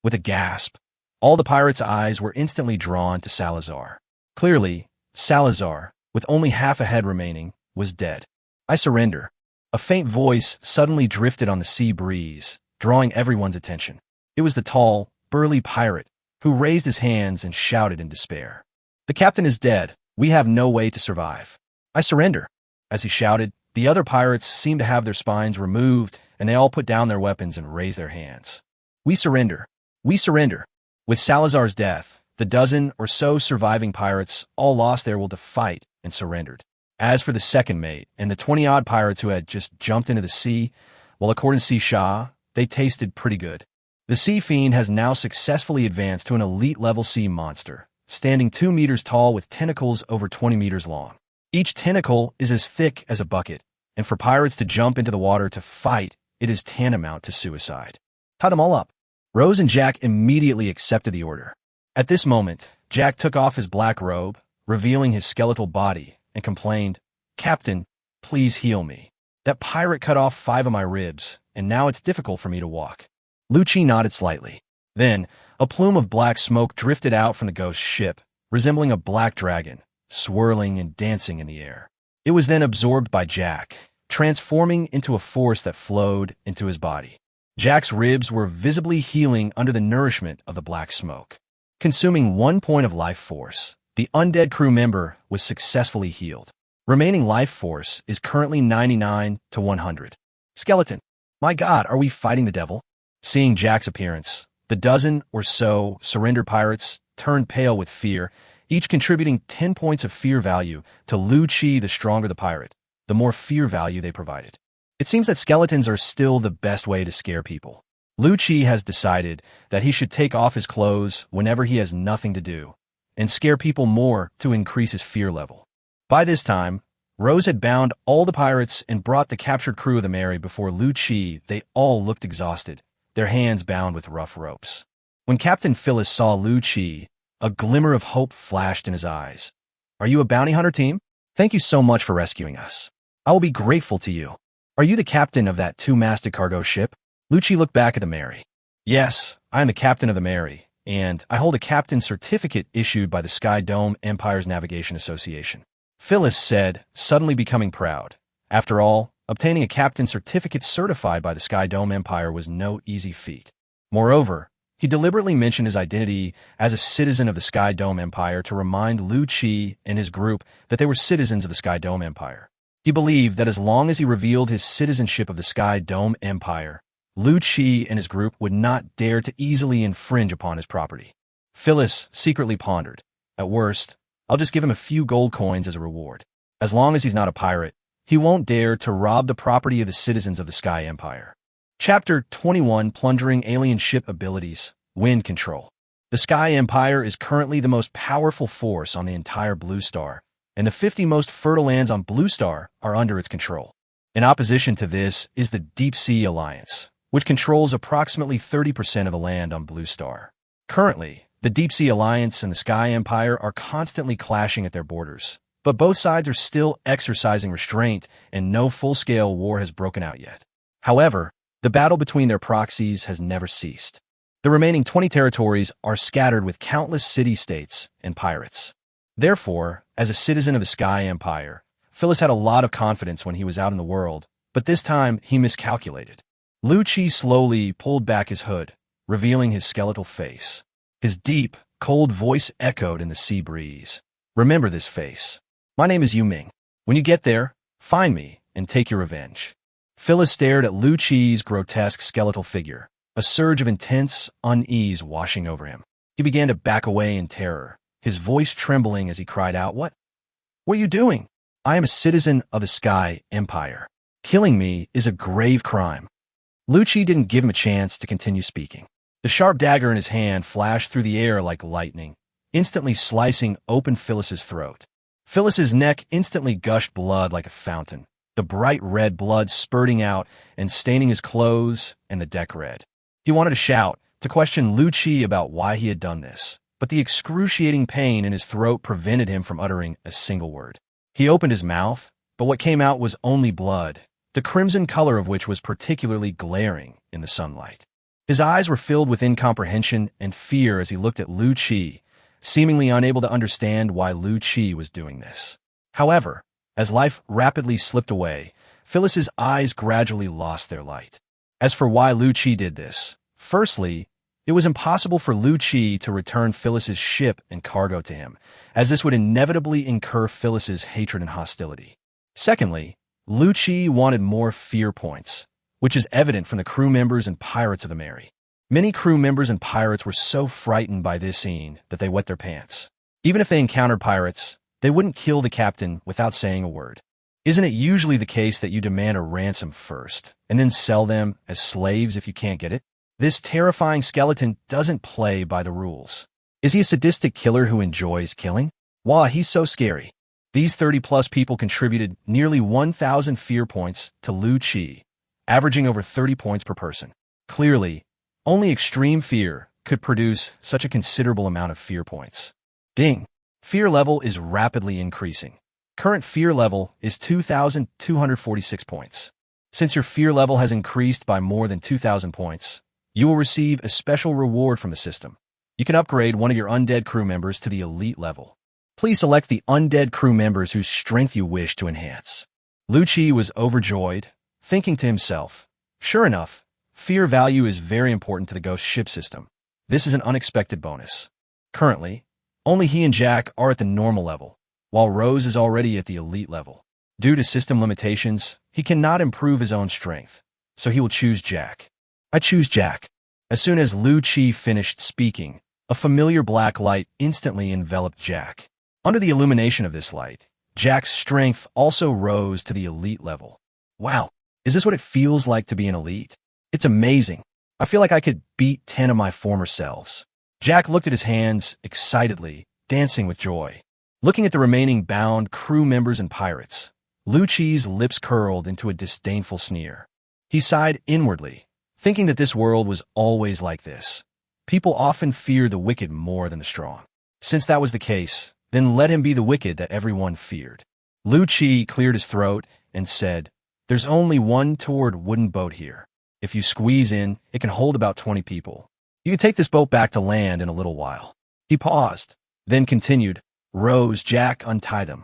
With a gasp, all the pirates' eyes were instantly drawn to Salazar. Clearly, Salazar, with only half a head remaining, was dead. "I surrender." A faint voice suddenly drifted on the sea breeze, drawing everyone's attention. It was the tall, burly pirate, who raised his hands and shouted in despair. "The captain is dead. We have no way to survive." "I surrender." As he shouted, the other pirates seemed to have their spines removed, and they all put down their weapons and raised their hands. "We surrender. We surrender." With Salazar's death, the dozen or so surviving pirates all lost their will to fight and surrendered. As for the second mate and the 20-odd pirates who had just jumped into the sea, well, according to Shah, they tasted pretty good. The Sea Fiend has now successfully advanced to an elite-level sea monster, standing 2 meters tall with tentacles over 20 meters long. Each tentacle is as thick as a bucket, and for pirates to jump into the water to fight, it is tantamount to suicide. Tie them all up. Rose and Jack immediately accepted the order. At this moment, Jack took off his black robe, revealing his skeletal body, and complained, "Captain, please heal me. That pirate cut off 5 of my ribs, and now it's difficult for me to walk." Lucci nodded slightly. Then, a plume of black smoke drifted out from the ghost ship, resembling a black dragon, swirling and dancing in the air. It was then absorbed by Jack, transforming into a force that flowed into his body. Jack's ribs were visibly healing under the nourishment of the black smoke. Consuming 1 point of life force, the undead crew member was successfully healed. Remaining life force is currently 99 to 100. Skeleton. My God, are we fighting the devil? Seeing Jack's appearance, the dozen or so surrendered pirates turned pale with fear, each contributing 10 points of fear value to Lucci. The stronger the pirate, the more fear value they provided. It seems that skeletons are still the best way to scare people. Lucci has decided that he should take off his clothes whenever he has nothing to do, and scare people more to increase his fear level. By this time, Rose had bound all the pirates and brought the captured crew of the Mary before Lucci. They all looked exhausted, their hands bound with rough ropes. When Captain Phyllis saw Lucci, a glimmer of hope flashed in his eyes. "Are you a bounty hunter team? Thank you so much for rescuing us. I will be grateful to you. Are you the captain of that 2-masted cargo ship?" Lucci looked back at the Mary. "Yes, I am the captain of the Mary, and I hold a captain's certificate issued by the Sky Dome Empire's Navigation Association," Phyllis said, suddenly becoming proud. After all, obtaining a captain's certificate certified by the Sky Dome Empire was no easy feat. Moreover, he deliberately mentioned his identity as a citizen of the Sky Dome Empire to remind Lucci and his group that they were citizens of the Sky Dome Empire. He believed that as long as he revealed his citizenship of the Sky Dome Empire, Lucci and his group would not dare to easily infringe upon his property. Phyllis secretly pondered. At worst, I'll just give him a few gold coins as a reward. As long as he's not a pirate, he won't dare to rob the property of the citizens of the Sky Empire. Chapter 21: Plundering Alien Ship Abilities. Wind Control. The Sky Empire is currently the most powerful force on the entire Blue Star, and the 50 most fertile lands on Blue Star are under its control. In opposition to this is the Deep Sea Alliance, which controls approximately 30% of the land on Blue Star. Currently, the Deep Sea Alliance and the Sky Empire are constantly clashing at their borders, but both sides are still exercising restraint and no full-scale war has broken out yet. However, the battle between their proxies has never ceased. The remaining 20 territories are scattered with countless city-states and pirates. Therefore, as a citizen of the Sky Empire, Phyllis had a lot of confidence when he was out in the world, but this time he miscalculated. Lucci slowly pulled back his hood, revealing his skeletal face. His deep, cold voice echoed in the sea breeze. "Remember this face. My name is Yu Ming. When you get there, find me and take your revenge." Phyllis stared at Lucci's grotesque skeletal figure, a surge of intense unease washing over him. He began to back away in terror, his voice trembling as he cried out, What are you doing? I am a citizen of the Sky Empire. Killing me is a grave crime." Lucci didn't give him a chance to continue speaking. The sharp dagger in his hand flashed through the air like lightning, instantly slicing open Phyllis's throat. Phyllis's neck instantly gushed blood like a fountain, the bright red blood spurting out and staining his clothes and the deck red. He wanted to shout, to question Lucci about why he had done this, but the excruciating pain in his throat prevented him from uttering a single word. He opened his mouth, but what came out was only blood, the crimson color of which was particularly glaring in the sunlight. His eyes were filled with incomprehension and fear as he looked at Lucci, seemingly unable to understand why Lucci was doing this. However, as life rapidly slipped away, Phyllis's eyes gradually lost their light. As for why Lucci did this, firstly, it was impossible for Lucci to return Phyllis's ship and cargo to him, as this would inevitably incur Phyllis's hatred and hostility. Secondly, Lucci wanted more fear points, which is evident from the crew members and pirates of the Mary. Many crew members and pirates were so frightened by this scene that they wet their pants. Even if they encountered pirates, they wouldn't kill the captain without saying a word. Isn't it usually the case that you demand a ransom first, and then sell them as slaves if you can't get it? This terrifying skeleton doesn't play by the rules. Is he a sadistic killer who enjoys killing? Wow, he's so scary. These 30-plus people contributed nearly 1,000 fear points to Lu Qi, averaging over 30 points per person. Clearly, only extreme fear could produce such a considerable amount of fear points. Ding! Fear level is rapidly increasing. Current fear level is 2,246 points. Since your fear level has increased by more than 2,000 points, you will receive a special reward from the system. You can upgrade one of your undead crew members to the elite level. Please select the undead crew members whose strength you wish to enhance. Lu Qi was overjoyed, thinking to himself, sure enough, fear value is very important to the ghost ship system. This is an unexpected bonus. Currently, only he and Jack are at the normal level, while Rose is already at the elite level. Due to system limitations, he cannot improve his own strength, so he will choose Jack. I choose Jack. As soon as Lu Qi finished speaking, a familiar black light instantly enveloped Jack. Under the illumination of this light, Jack's strength also rose to the elite level. Wow, is this what it feels like to be an elite? It's amazing. I feel like I could beat 10 of my former selves. Jack looked at his hands excitedly, dancing with joy. Looking at the remaining bound crew members and pirates, Lu Qi's lips curled into a disdainful sneer. He sighed inwardly, thinking that this world was always like this. People often fear the wicked more than the strong. Since that was the case, then let him be the wicked that everyone feared. Lu Qi cleared his throat and said, "There's only one toward wooden boat here. If you squeeze in, it can hold about 20 people. You can take this boat back to land in a little while." He paused, then continued, "Rose, Jack, untie them."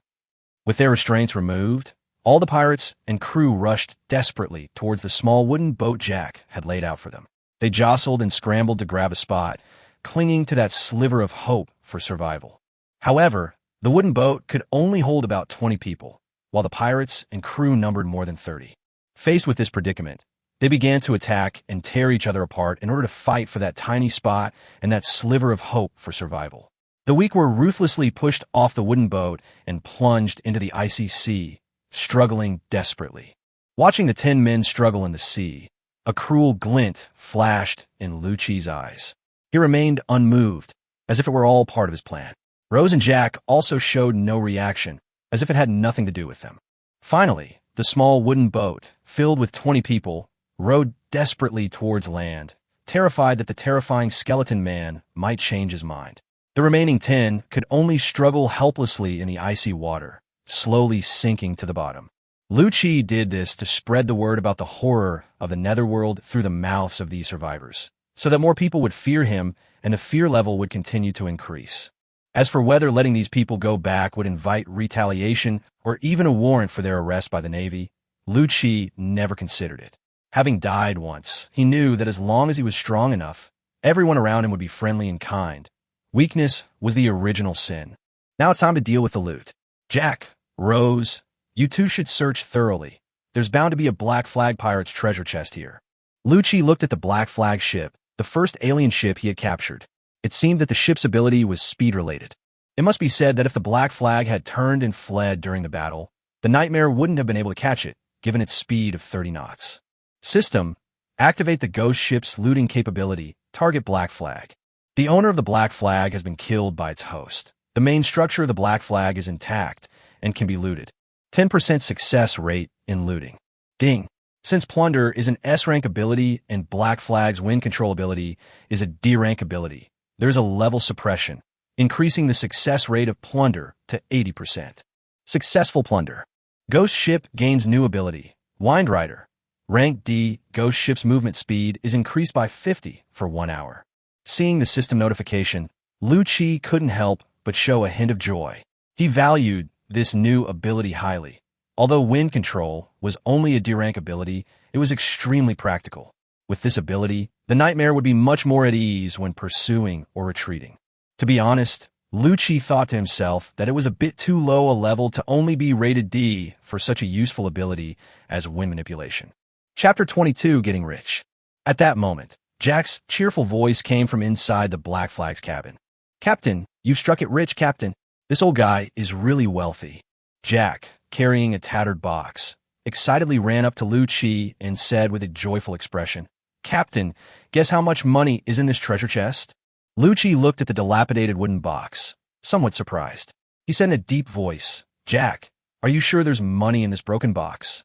With their restraints removed, all the pirates and crew rushed desperately towards the small wooden boat Jack had laid out for them. They jostled and scrambled to grab a spot, clinging to that sliver of hope for survival. However, the wooden boat could only hold about 20 people, while the pirates and crew numbered more than 30. Faced with this predicament, they began to attack and tear each other apart in order to fight for that tiny spot and that sliver of hope for survival. The weak were ruthlessly pushed off the wooden boat and plunged into the icy sea, struggling desperately. Watching the 10 men struggle in the sea, a cruel glint flashed in Lu Qi's eyes. He remained unmoved, as if it were all part of his plan. Rose and Jack also showed no reaction, as if it had nothing to do with them. Finally, the small wooden boat, filled with 20 people, rowed desperately towards land, terrified that the terrifying skeleton man might change his mind. The remaining 10 could only struggle helplessly in the icy water, slowly sinking to the bottom. Lu Qi did this to spread the word about the horror of the netherworld through the mouths of these survivors, so that more people would fear him and the fear level would continue to increase. As for whether letting these people go back would invite retaliation or even a warrant for their arrest by the Navy, Lu Qi never considered it. Having died once, he knew that as long as he was strong enough, everyone around him would be friendly and kind. Weakness was the original sin. Now it's time to deal with the loot. Jack, Rose, you two should search thoroughly. There's bound to be a Black Flag pirate's treasure chest here. Lu Qi looked at the Black Flag ship, the first alien ship he had captured. It seemed that the ship's ability was speed-related. It must be said that if the Black Flag had turned and fled during the battle, the Nightmare wouldn't have been able to catch it, given its speed of 30 knots. System: activate the ghost ship's looting capability, target Black Flag. The owner of the Black Flag has been killed by its host. The main structure of the Black Flag is intact and can be looted. 10% success rate in looting. Ding. Since Plunder is an S-rank ability and Black Flag's wind control ability is a D-rank ability, there's a level suppression, increasing the success rate of Plunder to 80%. Successful Plunder. Ghost ship gains new ability, Wind Rider. Rank D, ghost ship's movement speed is increased by 50 for 1 hour. Seeing the system notification, Lu Qi couldn't help but show a hint of joy. He valued this new ability highly. Although wind control was only a D-rank ability, it was extremely practical. With this ability, the Nightmare would be much more at ease when pursuing or retreating. To be honest, Lu Qi thought to himself that it was a bit too low a level to only be rated D for such a useful ability as wind manipulation. Chapter 22, Getting Rich. At that moment, Jack's cheerful voice came from inside the Black Flag's cabin. "Captain, you've struck it rich, Captain. This old guy is really wealthy." Jack, carrying a tattered box, excitedly ran up to Lu Qi and said with a joyful expression, "Captain, guess how much money is in this treasure chest?" Lu Qi looked at the dilapidated wooden box, somewhat surprised. He said in a deep voice, Jack, are you sure there's money in this broken box?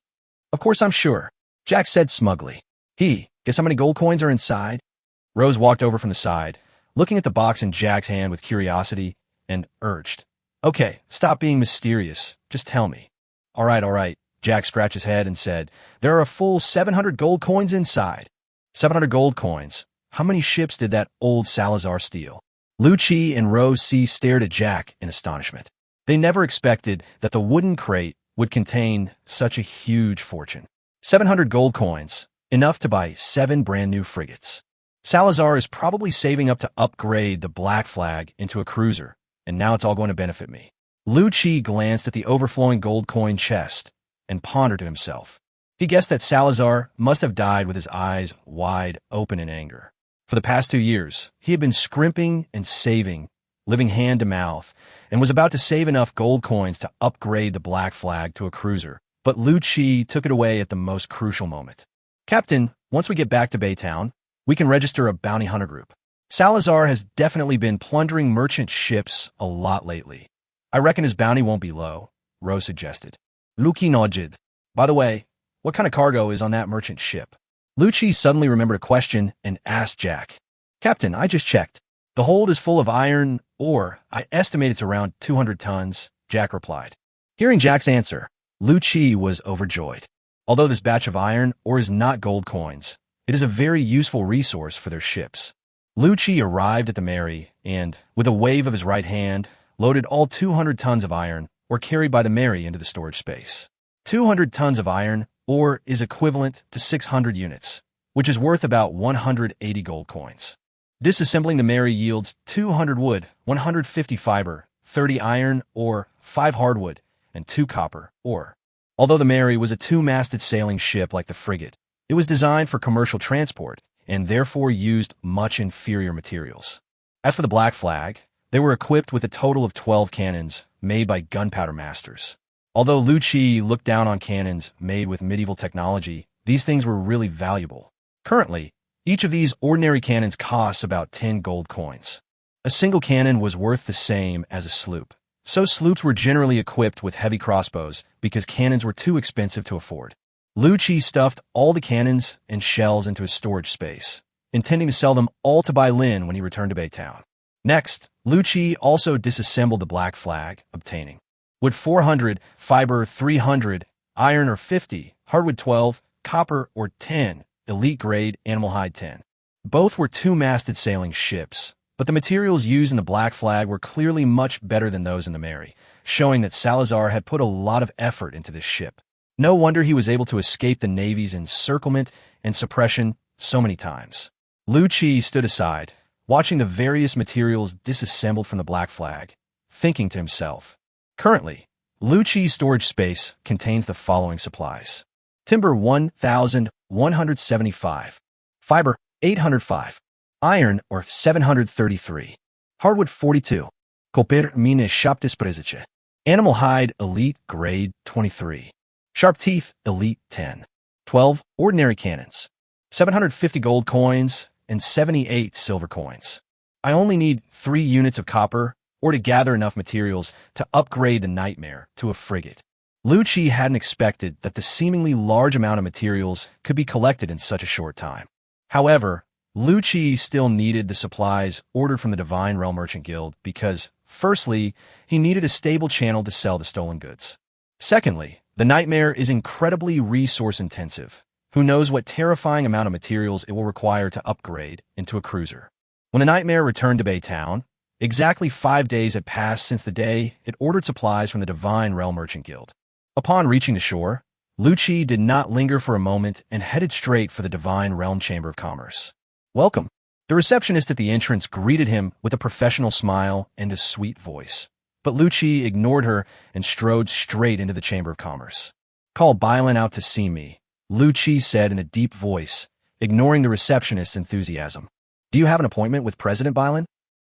Of course I'm sure, Jack said smugly. Guess how many gold coins are inside? Rose walked over from the side, looking at the box in Jack's hand with curiosity, and urged, Okay, stop being mysterious. Just tell me. All right. Jack scratched his head and said, There are a full 700 gold coins inside. 700 gold coins. How many ships did that old Salazar steal? Lucci and Rose C. stared at Jack in astonishment. They never expected that the wooden crate would contain such a huge fortune. 700 gold coins, enough to buy 7 brand new frigates. Salazar is probably saving up to upgrade the Black Flag into a cruiser, and now it's all going to benefit me. Lucci glanced at the overflowing gold coin chest and pondered to himself. He guessed that Salazar must have died with his eyes wide open in anger. For the past 2 years, he had been scrimping and saving, living hand to mouth, and was about to save enough gold coins to upgrade the Black Flag to a cruiser. But Lucci took it away at the most crucial moment. Captain, once we get back to Baytown, we can register a bounty hunter group. Salazar has definitely been plundering merchant ships a lot lately. I reckon his bounty won't be low, Rose suggested. Lucci nodded. By the way, what kind of cargo is on that merchant ship? Lucci suddenly remembered a question and asked Jack. Captain, I just checked. The hold is full of iron ore. I estimate it's around 200 tons, Jack replied. Hearing Jack's answer, Lucci was overjoyed. Although this batch of iron ore is not gold coins, it is a very useful resource for their ships. Lucci arrived at the Mary and, with a wave of his right hand, loaded all 200 tons of iron ore carried by the Mary into the storage space. 200 tons of iron ore is equivalent to 600 units, which is worth about 180 gold coins. Disassembling the Mary yields 200 wood, 150 fiber, 30 iron ore, 5 hardwood, and 2 copper ore. Although the Mary was a 2-masted sailing ship like the frigate, it was designed for commercial transport and therefore used much inferior materials. As for the Black Flag, they were equipped with a total of 12 cannons made by gunpowder masters. Although Lucci looked down on cannons made with medieval technology, these things were really valuable. Currently, each of these ordinary cannons costs about 10 gold coins. A single cannon was worth the same as a sloop. So sloops were generally equipped with heavy crossbows because cannons were too expensive to afford. Lucci stuffed all the cannons and shells into his storage space, intending to sell them all to Bai Lin when he returned to Baytown. Next, Lucci also disassembled the Black Flag, obtaining wood 400, fiber 300, iron or 50, hardwood 12, copper or 10, elite grade animal hide 10. Both were 2-masted sailing ships, but the materials used in the Black Flag were clearly much better than those in the Mary, showing that Salazar had put a lot of effort into this ship. No wonder he was able to escape the Navy's encirclement and suppression so many times. Lucci stood aside, watching the various materials disassembled from the Black Flag, thinking to himself. Currently, Lucci's storage space contains the following supplies. Timber 1,175. Fiber 805. Iron or 733. Hardwood 42. Copper mine shaptis prezice. Animal hide elite grade 23. Sharp teeth elite 10. 12 ordinary cannons. 750 gold coins and 78 silver coins. I only need 3 units of copper or to gather enough materials to upgrade the Nightmare to a frigate. Lucci hadn't expected that the seemingly large amount of materials could be collected in such a short time. However, Lucci still needed the supplies ordered from the Divine Realm Merchant Guild because, firstly, he needed a stable channel to sell the stolen goods. Secondly, the Nightmare is incredibly resource-intensive. Who knows what terrifying amount of materials it will require to upgrade into a cruiser. When the Nightmare returned to Baytown, exactly 5 days had passed since the day it ordered supplies from the Divine Realm Merchant Guild. Upon reaching the shore, Lucci did not linger for a moment and headed straight for the Divine Realm Chamber of Commerce. Welcome. The receptionist at the entrance greeted him with a professional smile and a sweet voice. But Lucci ignored her and strode straight into the Chamber of Commerce. Call Bylan out to see me, Lucci said in a deep voice, ignoring the receptionist's enthusiasm. Do you have an appointment with President Bylan?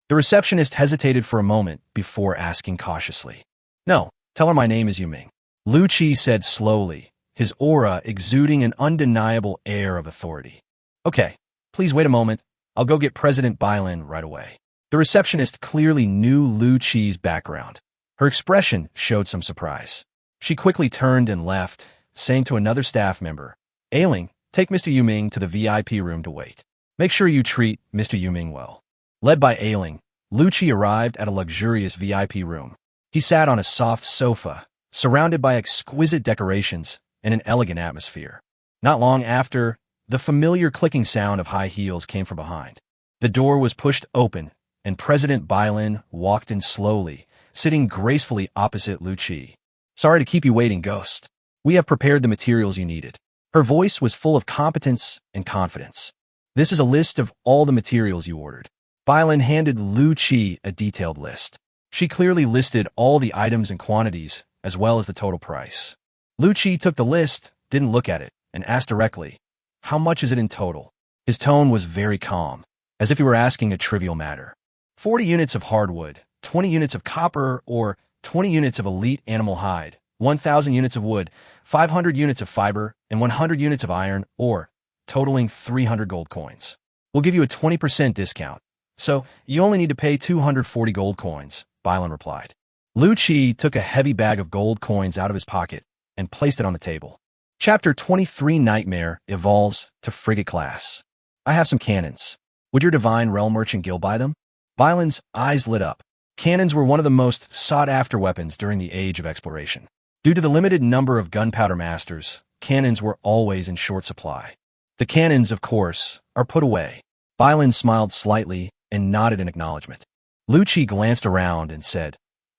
The receptionist hesitated for a moment before asking cautiously. No, tell her my name is Yuming. Lucci said slowly, his aura exuding an undeniable air of authority. Okay, please wait a moment. I'll go get President Bylan right away. The receptionist clearly knew Lucci's background. Her expression showed some surprise. She quickly turned and left, saying to another staff member, Ailing, take Mr. Yuming to the VIP room to wait. Make sure you treat Mr. Yuming well. Led by Ailing, Lu Qi arrived at a luxurious VIP room. He sat on a soft sofa, surrounded by exquisite decorations and an elegant atmosphere. Not long after, the familiar clicking sound of high heels came from behind. The door was pushed open, and President Bailin walked in slowly, sitting gracefully opposite Lu Qi. Sorry to keep you waiting, Ghost. We have prepared the materials you needed. Her voice was full of competence and confidence. This is a list of all the materials you ordered. Bailin handed Lu Qi a detailed list. She clearly listed all the items and quantities, as well as the total price. Lu Qi took the list, didn't look at it, and asked directly, How much is it in total? His tone was very calm, as if he were asking a trivial matter. 40 units of hardwood, 20 units of copper, or 20 units of elite animal hide, 1,000 units of wood, 500 units of fiber, and 100 units of iron, or totaling 300 gold coins. We'll give you a 20% discount, so you only need to pay 240 gold coins, Bailin replied. Lu Qi took a heavy bag of gold coins out of his pocket and placed it on the table. Chapter 23 Nightmare evolves to frigate class. I have some cannons. Would your Divine Realm Merchant Guild buy them? Bailin's eyes lit up. Cannons were one of the most sought-after weapons during the Age of Exploration. Due to the limited number of gunpowder masters, cannons were always in short supply. The cannons, of course, are put away. Bailin smiled slightly and nodded in acknowledgement. Lu Qi glanced around and said,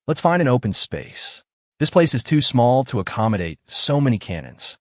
Let's find an open space. This place is too small to accommodate so many cannons.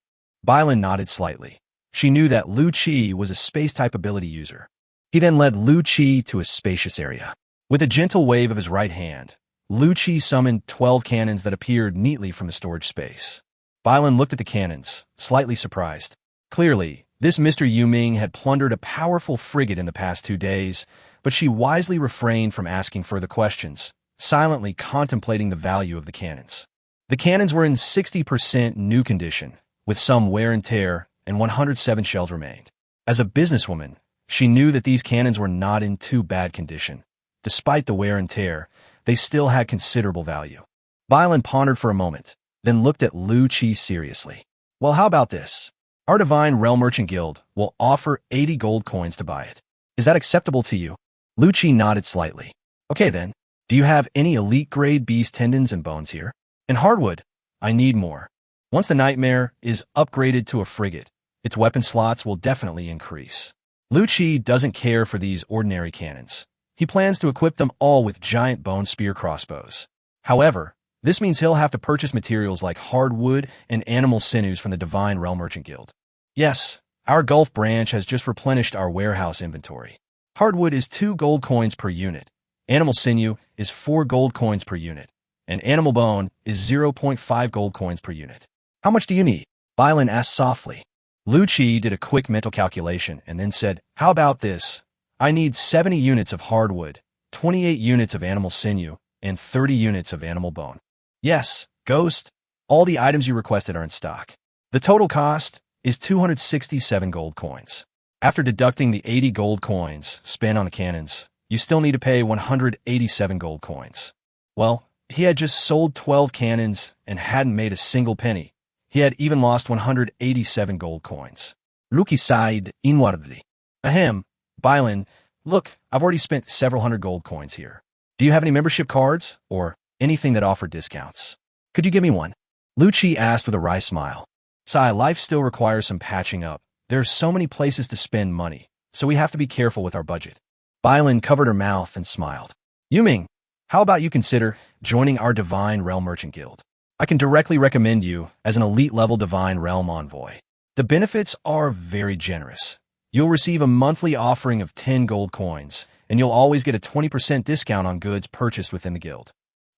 Bailin nodded slightly. She knew that Lu Qi was a space-type ability user. He then led Lu Qi to a spacious area. With a gentle wave of his right hand, Lu Qi summoned 12 cannons that appeared neatly from the storage space. Bailin looked at the cannons, slightly surprised. Clearly, this Mr. Yuming had plundered a powerful frigate in the past 2 days, but she wisely refrained from asking further questions, silently contemplating the value of the cannons. The cannons were in 60% new condition, with some wear and tear, and 107 shells remained. As a businesswoman, she knew that these cannons were not in too bad condition. Despite the wear and tear, they still had considerable value. Bailin pondered for a moment, then looked at Lu Qi seriously. Well, how about this? Our Divine Realm Merchant Guild will offer 80 gold coins to buy it. Is that acceptable to you? Lu Qi nodded slightly. Okay then, do you have any elite grade beast tendons and bones here? And hardwood? I need more. Once the Nightmare is upgraded to a frigate, its weapon slots will definitely increase. Lu Qi doesn't care for these ordinary cannons. He plans to equip them all with giant bone spear crossbows. However, this means he'll have to purchase materials like hardwood and animal sinews from the Divine Realm Merchant Guild. Yes, our Gulf branch has just replenished our warehouse inventory. Hardwood is 2 gold coins per unit, animal sinew is 4 gold coins per unit, and animal bone is 0.5 gold coins per unit. How much do you need? Bailin asked softly. Lu Qi did a quick mental calculation and then said, How about this? I need 70 units of hardwood, 28 units of animal sinew, and 30 units of animal bone. Yes, Ghost, all the items you requested are in stock. The total cost is 267 gold coins. After deducting the 80 gold coins spent on the cannons, you still need to pay 187 gold coins. Well, he had just sold 12 cannons and hadn't made a single penny. He had even lost 187 gold coins. Lu Qi sighed inwardly. Ahem, Bailin, look, I've already spent several hundred gold coins here. Do you have any membership cards or anything that offered discounts? Could you give me one? Lu Qi asked with a wry smile. Sai, life still requires some patching up. There are so many places to spend money, so we have to be careful with our budget. Bailin covered her mouth and smiled. Yuming, how about you consider joining our Divine Realm Merchant Guild? I can directly recommend you as an elite-level Divine Realm Envoy. The benefits are very generous. You'll receive a monthly offering of 10 gold coins, and you'll always get a 20% discount on goods purchased within the guild.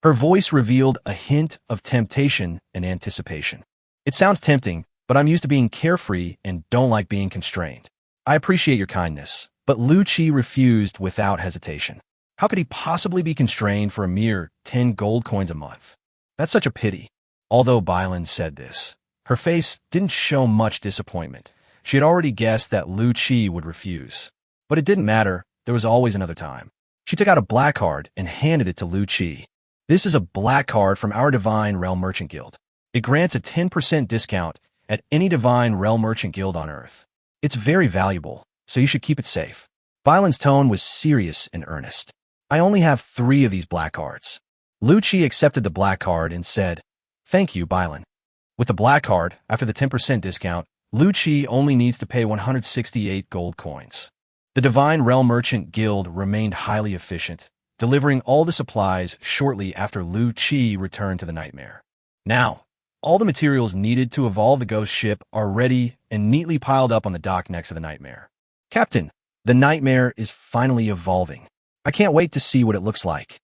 Her voice revealed a hint of temptation and anticipation. It sounds tempting, but I'm used to being carefree and don't like being constrained. I appreciate your kindness, but Lu Qi refused without hesitation. How could he possibly be constrained for a mere 10 gold coins a month? That's such a pity. Although Bailin said this, her face didn't show much disappointment. She had already guessed that Lu Qi would refuse. But it didn't matter, there was always another time. She took out a black card and handed it to Lu Qi. This is a black card from our Divine Realm Merchant Guild. It grants a 10% discount at any Divine Realm Merchant Guild on Earth. It's very valuable, so you should keep it safe. Bylan's tone was serious and earnest. I only have 3 of these black cards. Lucci accepted the black card and said, "Thank you, Bylan." With the black card, after the 10% discount, Lucci only needs to pay 168 gold coins. The Divine Realm Merchant Guild remained highly efficient, delivering all the supplies shortly after Lucci returned to the Nightmare. Now, all the materials needed to evolve the ghost ship are ready and neatly piled up on the dock next to the Nightmare. "Captain, the Nightmare is finally evolving. I can't wait to see what it looks like,"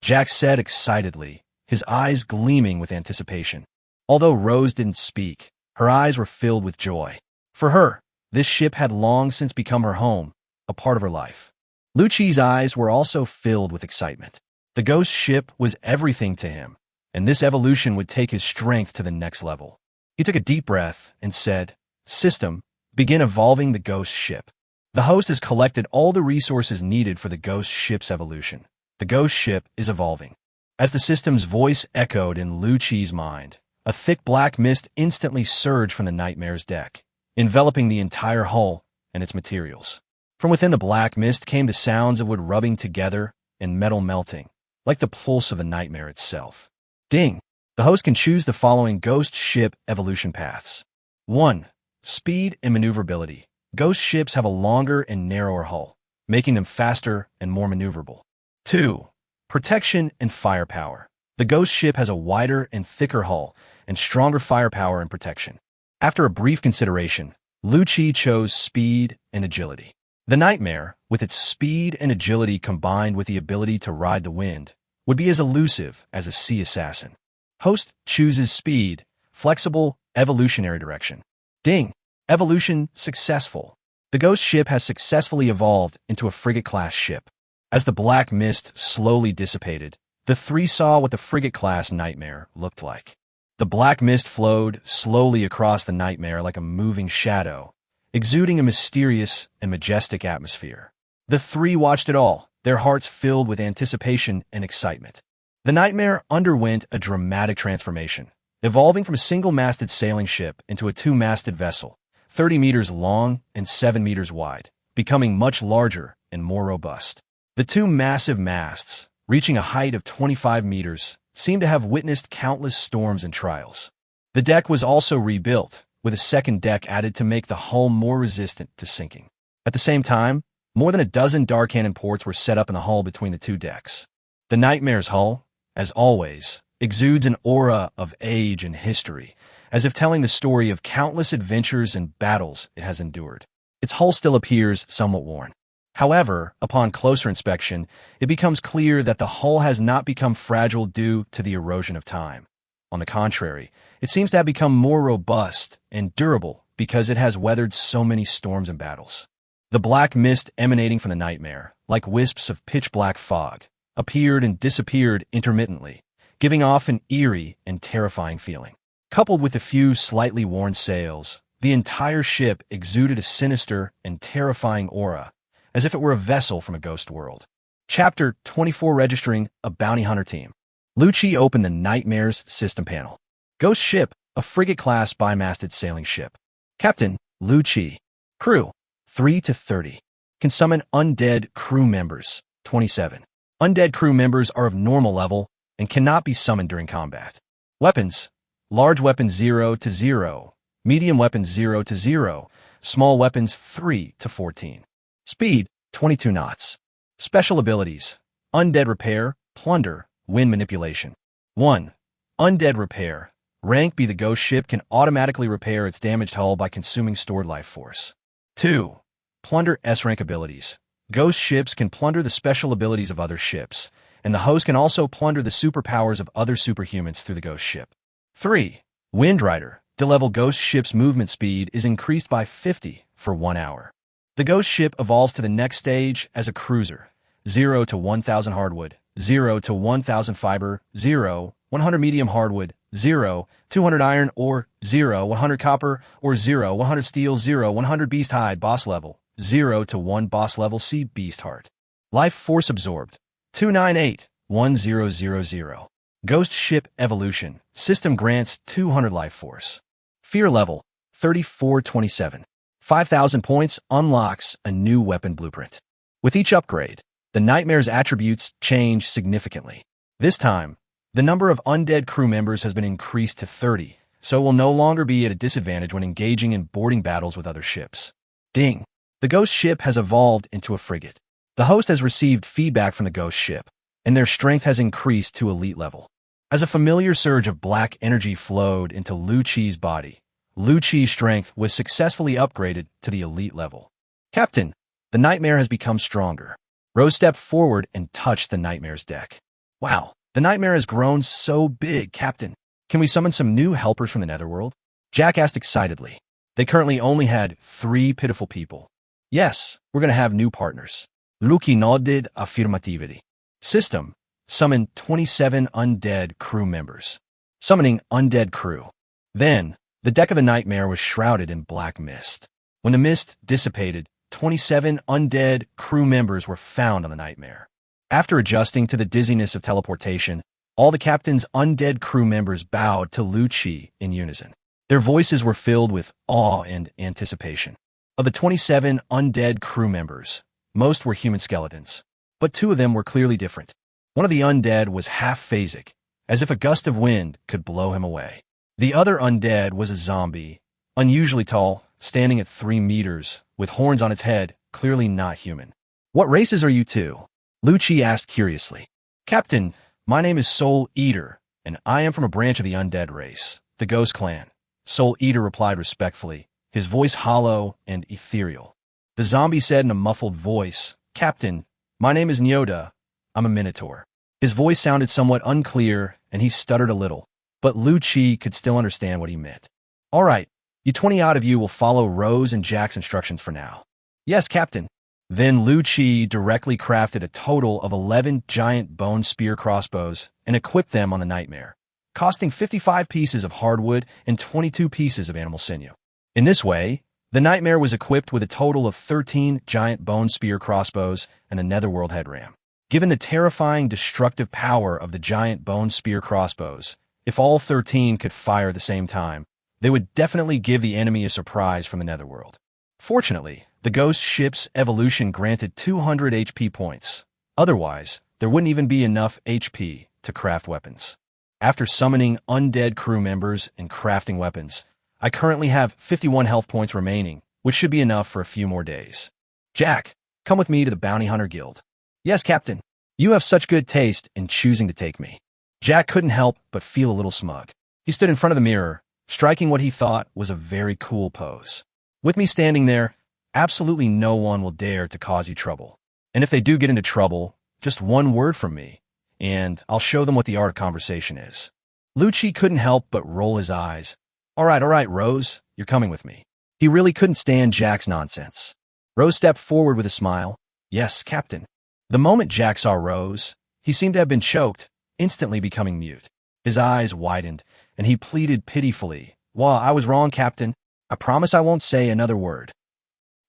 Jack said excitedly, his eyes gleaming with anticipation. Although Rose didn't speak, her eyes were filled with joy. For her, this ship had long since become her home, a part of her life. Lucci's eyes were also filled with excitement. The ghost ship was everything to him, and this evolution would take his strength to the next level. He took a deep breath and said, "System, begin evolving the ghost ship." The host has collected all the resources needed for the ghost ship's evolution. The ghost ship is evolving. As the system's voice echoed in Lucci's mind, a thick black mist instantly surged from the Nightmare's deck, enveloping the entire hull and its materials. From within the black mist came the sounds of wood rubbing together and metal melting, like the pulse of the Nightmare itself. Ding! The host can choose the following ghost ship evolution paths. 1. Speed and maneuverability. Ghost ships have a longer and narrower hull, making them faster and more maneuverable. 2. Protection and firepower. The ghost ship has a wider and thicker hull and stronger firepower and protection. After a brief consideration, Lucci chose speed and agility. The Nightmare, with its speed and agility combined with the ability to ride the wind, would be as elusive as a sea assassin. Host chooses speed, flexible, evolutionary direction. Ding! Evolution successful. The ghost ship has successfully evolved into a frigate-class ship. As the black mist slowly dissipated, the 3 saw what the frigate-class Nightmare looked like. The black mist flowed slowly across the Nightmare like a moving shadow, exuding a mysterious and majestic atmosphere. The 3 watched it all, their hearts filled with anticipation and excitement. The Nightmare underwent a dramatic transformation, evolving from a single-masted sailing ship into a 2-masted vessel, 30 meters long and 7 meters wide, becoming much larger and more robust. The 2 massive masts, reaching a height of 25 meters, seemed to have witnessed countless storms and trials. The deck was also rebuilt, with a second deck added to make the hull more resistant to sinking. At the same time, more than a dozen dark cannon ports were set up in the hull between the 2 decks. The Nightmare's hull, as always, exudes an aura of age and history, as if telling the story of countless adventures and battles it has endured. Its hull still appears somewhat worn. However, upon closer inspection, it becomes clear that the hull has not become fragile due to the erosion of time. On the contrary, it seems to have become more robust and durable because it has weathered so many storms and battles. The black mist emanating from the Nightmare, like wisps of pitch-black fog, appeared and disappeared intermittently, giving off an eerie and terrifying feeling. Coupled with a few slightly worn sails, the entire ship exuded a sinister and terrifying aura, as if it were a vessel from a ghost world. Chapter 24, registering a bounty hunter team. Lucci opened the Nightmare's system panel. Ghost ship, a frigate-class bimasted sailing ship. Captain, Lucci. Crew, 3 to 30. Can summon undead crew members, 27. Undead crew members are of normal level and cannot be summoned during combat. Weapons, large weapons 0 to 0, medium weapons 0 to 0, small weapons 3 to 14. Speed, 22 knots. Special abilities, undead repair, plunder, wind manipulation. 1. Undead repair. Rank B, the ghost ship can automatically repair its damaged hull by consuming stored life force. 2. Plunder S rank abilities. Ghost ships can plunder the special abilities of other ships, and the host can also plunder the superpowers of other superhumans through the ghost ship. 3. Wind Rider. The level ghost ship's movement speed is increased by 50 for 1 hour. The ghost ship evolves to the next stage as a cruiser. 0 to 1,000 hardwood, 0 to 1,000 fiber, 0, 100 medium hardwood, 0, 200 iron ore, 0, 100 copper, or 0, 100 steel, 0, 100 beast hide, boss level, 0 to 1 boss level C beast heart. Life force absorbed, 298, 1000. Ghost Ship Evolution. System grants 200 life force. Fear level 3427. 5,000 points unlocks a new weapon blueprint. With each upgrade, the Nightmare's attributes change significantly. This time, the number of undead crew members has been increased to 30, so it will no longer be at a disadvantage when engaging in boarding battles with other ships. Ding! The Ghost Ship has evolved into a frigate. The host has received feedback from the Ghost Ship, and their strength has increased to elite level. As a familiar surge of black energy flowed into Lu Chi's body, Lu Chi's strength was successfully upgraded to the elite level. Captain, the Nightmare has become stronger. Rose stepped forward and touched the Nightmare's deck. Wow, the Nightmare has grown so big, Captain. Can we summon some new helpers from the Netherworld? Jack asked excitedly. They currently only had 3 pitiful people. Yes, we're going to have new partners. Luki nodded affirmatively. System. Summon 27 undead crew members. Summoning undead crew. Then, the deck of the Nightmare was shrouded in black mist. When the mist dissipated, 27 undead crew members were found on the Nightmare. After adjusting to the dizziness of teleportation, all the captain's undead crew members bowed to Lu Chi in unison. Their voices were filled with awe and anticipation. Of the 27 undead crew members, most were human skeletons, but 2 of them were clearly different. One of the undead was half-phasic, as if a gust of wind could blow him away. The other undead was a zombie, unusually tall, standing at 3 meters, with horns on its head, clearly not human. What races are you 2? Lu Chi asked curiously. Captain, my name is Soul Eater, and I am from a branch of the undead race, the Ghost Clan. Soul Eater replied respectfully, his voice hollow and ethereal. The zombie said in a muffled voice, Captain, my name is Nyoda. I'm a Minotaur. His voice sounded somewhat unclear, and he stuttered a little, but Lu Chi could still understand what he meant. All right, you 20 out of you will follow Rose and Jack's instructions for now. Yes, Captain. Then Lu Chi directly crafted a total of 11 giant bone spear crossbows and equipped them on the Nightmare, costing 55 pieces of hardwood and 22 pieces of animal sinew. In this way, the Nightmare was equipped with a total of 13 giant bone spear crossbows and a netherworld headram. Given the terrifying destructive power of the giant bone spear crossbows, if all 13 could fire at the same time, they would definitely give the enemy a surprise from the netherworld. Fortunately, the Ghost Ship's evolution granted 200 HP points. Otherwise, there wouldn't even be enough HP to craft weapons. After summoning undead crew members and crafting weapons, I currently have 51 health points remaining, which should be enough for a few more days. Jack, come with me to the Bounty Hunter Guild. Yes, Captain. You have such good taste in choosing to take me. Jack couldn't help but feel a little smug. He stood in front of the mirror, striking what he thought was a very cool pose. With me standing there, absolutely no one will dare to cause you trouble. And if they do get into trouble, just one word from me, and I'll show them what the art of conversation is. Lu Chi couldn't help but roll his eyes. All right, Rose, you're coming with me. He really couldn't stand Jack's nonsense. Rose stepped forward with a smile. Yes, Captain. The moment Jack saw Rose, he seemed to have been choked, instantly becoming mute. His eyes widened, and he pleaded pitifully. Well, I was wrong, Captain. I promise I won't say another word.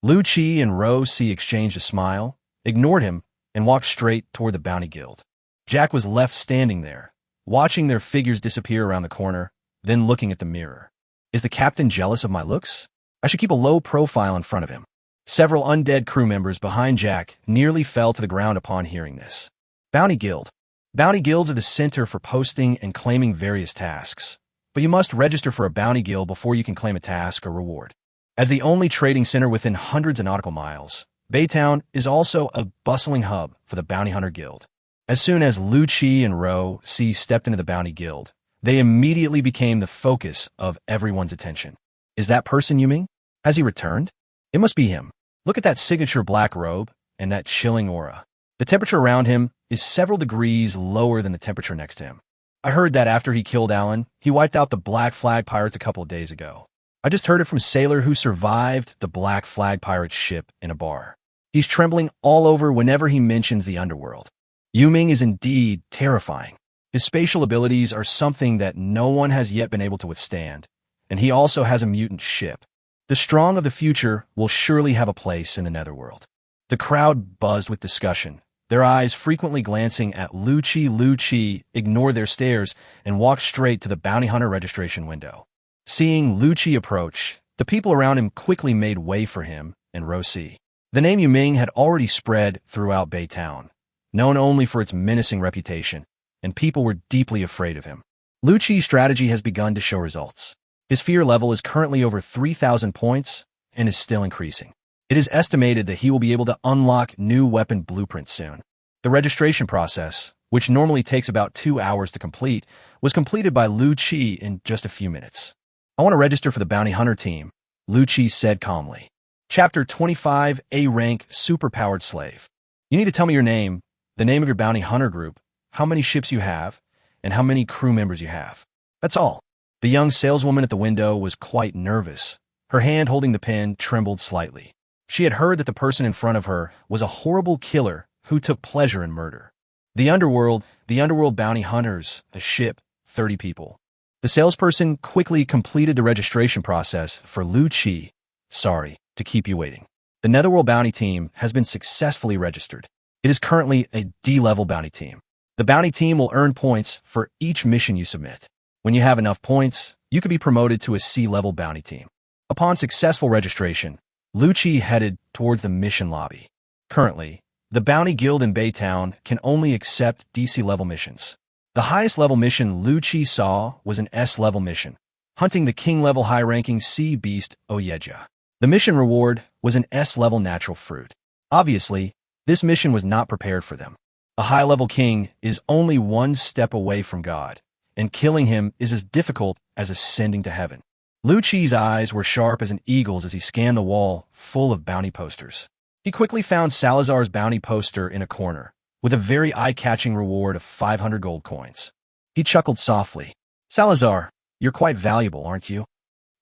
Lu Chi and Rose exchanged a smile, ignored him, and walked straight toward the Bounty Guild. Jack was left standing there, watching their figures disappear around the corner, then looking at the mirror. Is the captain jealous of my looks? I should keep a low profile in front of him. Several undead crew members behind Jack nearly fell to the ground upon hearing this. Bounty Guild. Bounty guilds are the center for posting and claiming various tasks, but you must register for a bounty guild before you can claim a task or reward. As the only trading center within hundreds of nautical miles, Baytown is also a bustling hub for the Bounty Hunter Guild. As soon as Lu Chi and Ro stepped into the Bounty Guild, they immediately became the focus of everyone's attention. Is that person you mean? Has he returned? It must be him. Look at that signature black robe and that chilling aura. The temperature around him is several degrees lower than the temperature next to him. I heard that after he killed Alan, he wiped out the Black Flag Pirates a couple of days ago. I just heard it from a sailor who survived the Black Flag Pirates ship in a bar. He's trembling all over whenever he mentions the underworld. Yuming is indeed terrifying. His spatial abilities are something that no one has yet been able to withstand, and he also has a mutant ship. The strong of the future will surely have a place in the netherworld. The crowd buzzed with discussion, their eyes frequently glancing at Lucci. Lucci ignored their stares and walked straight to the bounty hunter registration window. Seeing Lucci approach, the people around him quickly made way for him and Row C. The name Yuming had already spread throughout Baytown, known only for its menacing reputation, and people were deeply afraid of him. Lucci's strategy has begun to show results. His fear level is currently over 3,000 points and is still increasing. It is estimated that he will be able to unlock new weapon blueprints soon. The registration process, which normally takes about 2 hours to complete, was completed by Lucci in just a few minutes. "I want to register for the bounty hunter team," Lucci said calmly. Chapter 25, A-Rank Superpowered Slave. "You need to tell me your name, the name of your bounty hunter group, how many ships you have, and how many crew members you have. That's all." The young saleswoman at the window was quite nervous. Her hand holding the pen trembled slightly. She had heard that the person in front of her was a horrible killer who took pleasure in murder. The underworld bounty hunters, a ship, 30 people. The salesperson quickly completed the registration process for Lucci. "Sorry to keep you waiting. The Netherworld bounty team has been successfully registered. It is currently a D-level bounty team. The bounty team will earn points for each mission you submit. When you have enough points, you can be promoted to a C-level bounty team." Upon successful registration, Lucci headed towards the mission lobby. Currently, the Bounty Guild in Baytown can only accept DC-level missions. The highest level mission Lucci saw was an S-level mission, hunting the king-level high-ranking sea beast Oyeja. The mission reward was an S-level natural fruit. Obviously, this mission was not prepared for them. A high-level king is only one step away from God, and killing him is as difficult as ascending to heaven. Lucci's eyes were sharp as an eagle's as he scanned the wall full of bounty posters. He quickly found Salazar's bounty poster in a corner, with a very eye-catching reward of 500 gold coins. He chuckled softly. "Salazar, you're quite valuable, aren't you?"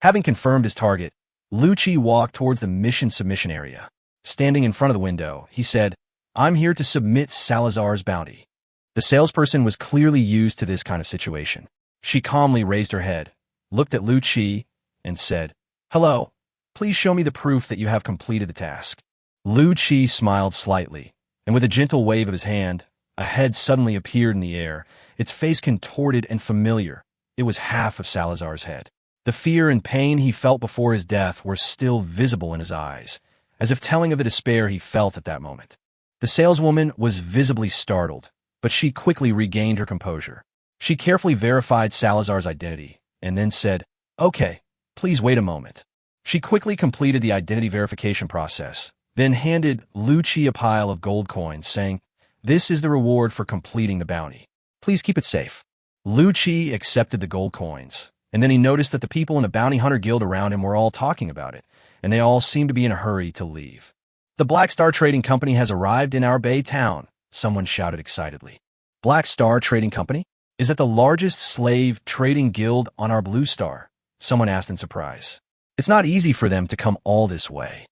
Having confirmed his target, Lucci walked towards the mission submission area. Standing in front of the window, he said, "I'm here to submit Salazar's bounty." The salesperson was clearly used to this kind of situation. She calmly raised her head, looked at Lucci, and said, "Hello, please show me the proof that you have completed the task." Lucci smiled slightly, and with a gentle wave of his hand, a head suddenly appeared in the air, its face contorted and familiar. It was half of Salazar's head. The fear and pain he felt before his death were still visible in his eyes, as if telling of the despair he felt at that moment. The saleswoman was visibly startled, but she quickly regained her composure. She carefully verified Salazar's identity, and then said, "Okay, please wait a moment." She quickly completed the identity verification process, then handed Lucci a pile of gold coins, saying, "This is the reward for completing the bounty. Please keep it safe." Lucci accepted the gold coins, and then he noticed that the people in the bounty hunter guild around him were all talking about it, and they all seemed to be in a hurry to leave. "The Black Star Trading Company has arrived in our Bay town," someone shouted excitedly. "Black Star Trading Company? Is that the largest slave trading guild on our Blue Star?" someone asked in surprise. "It's not easy for them to come all this way.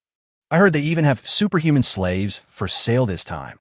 I heard they even have superhuman slaves for sale this time,"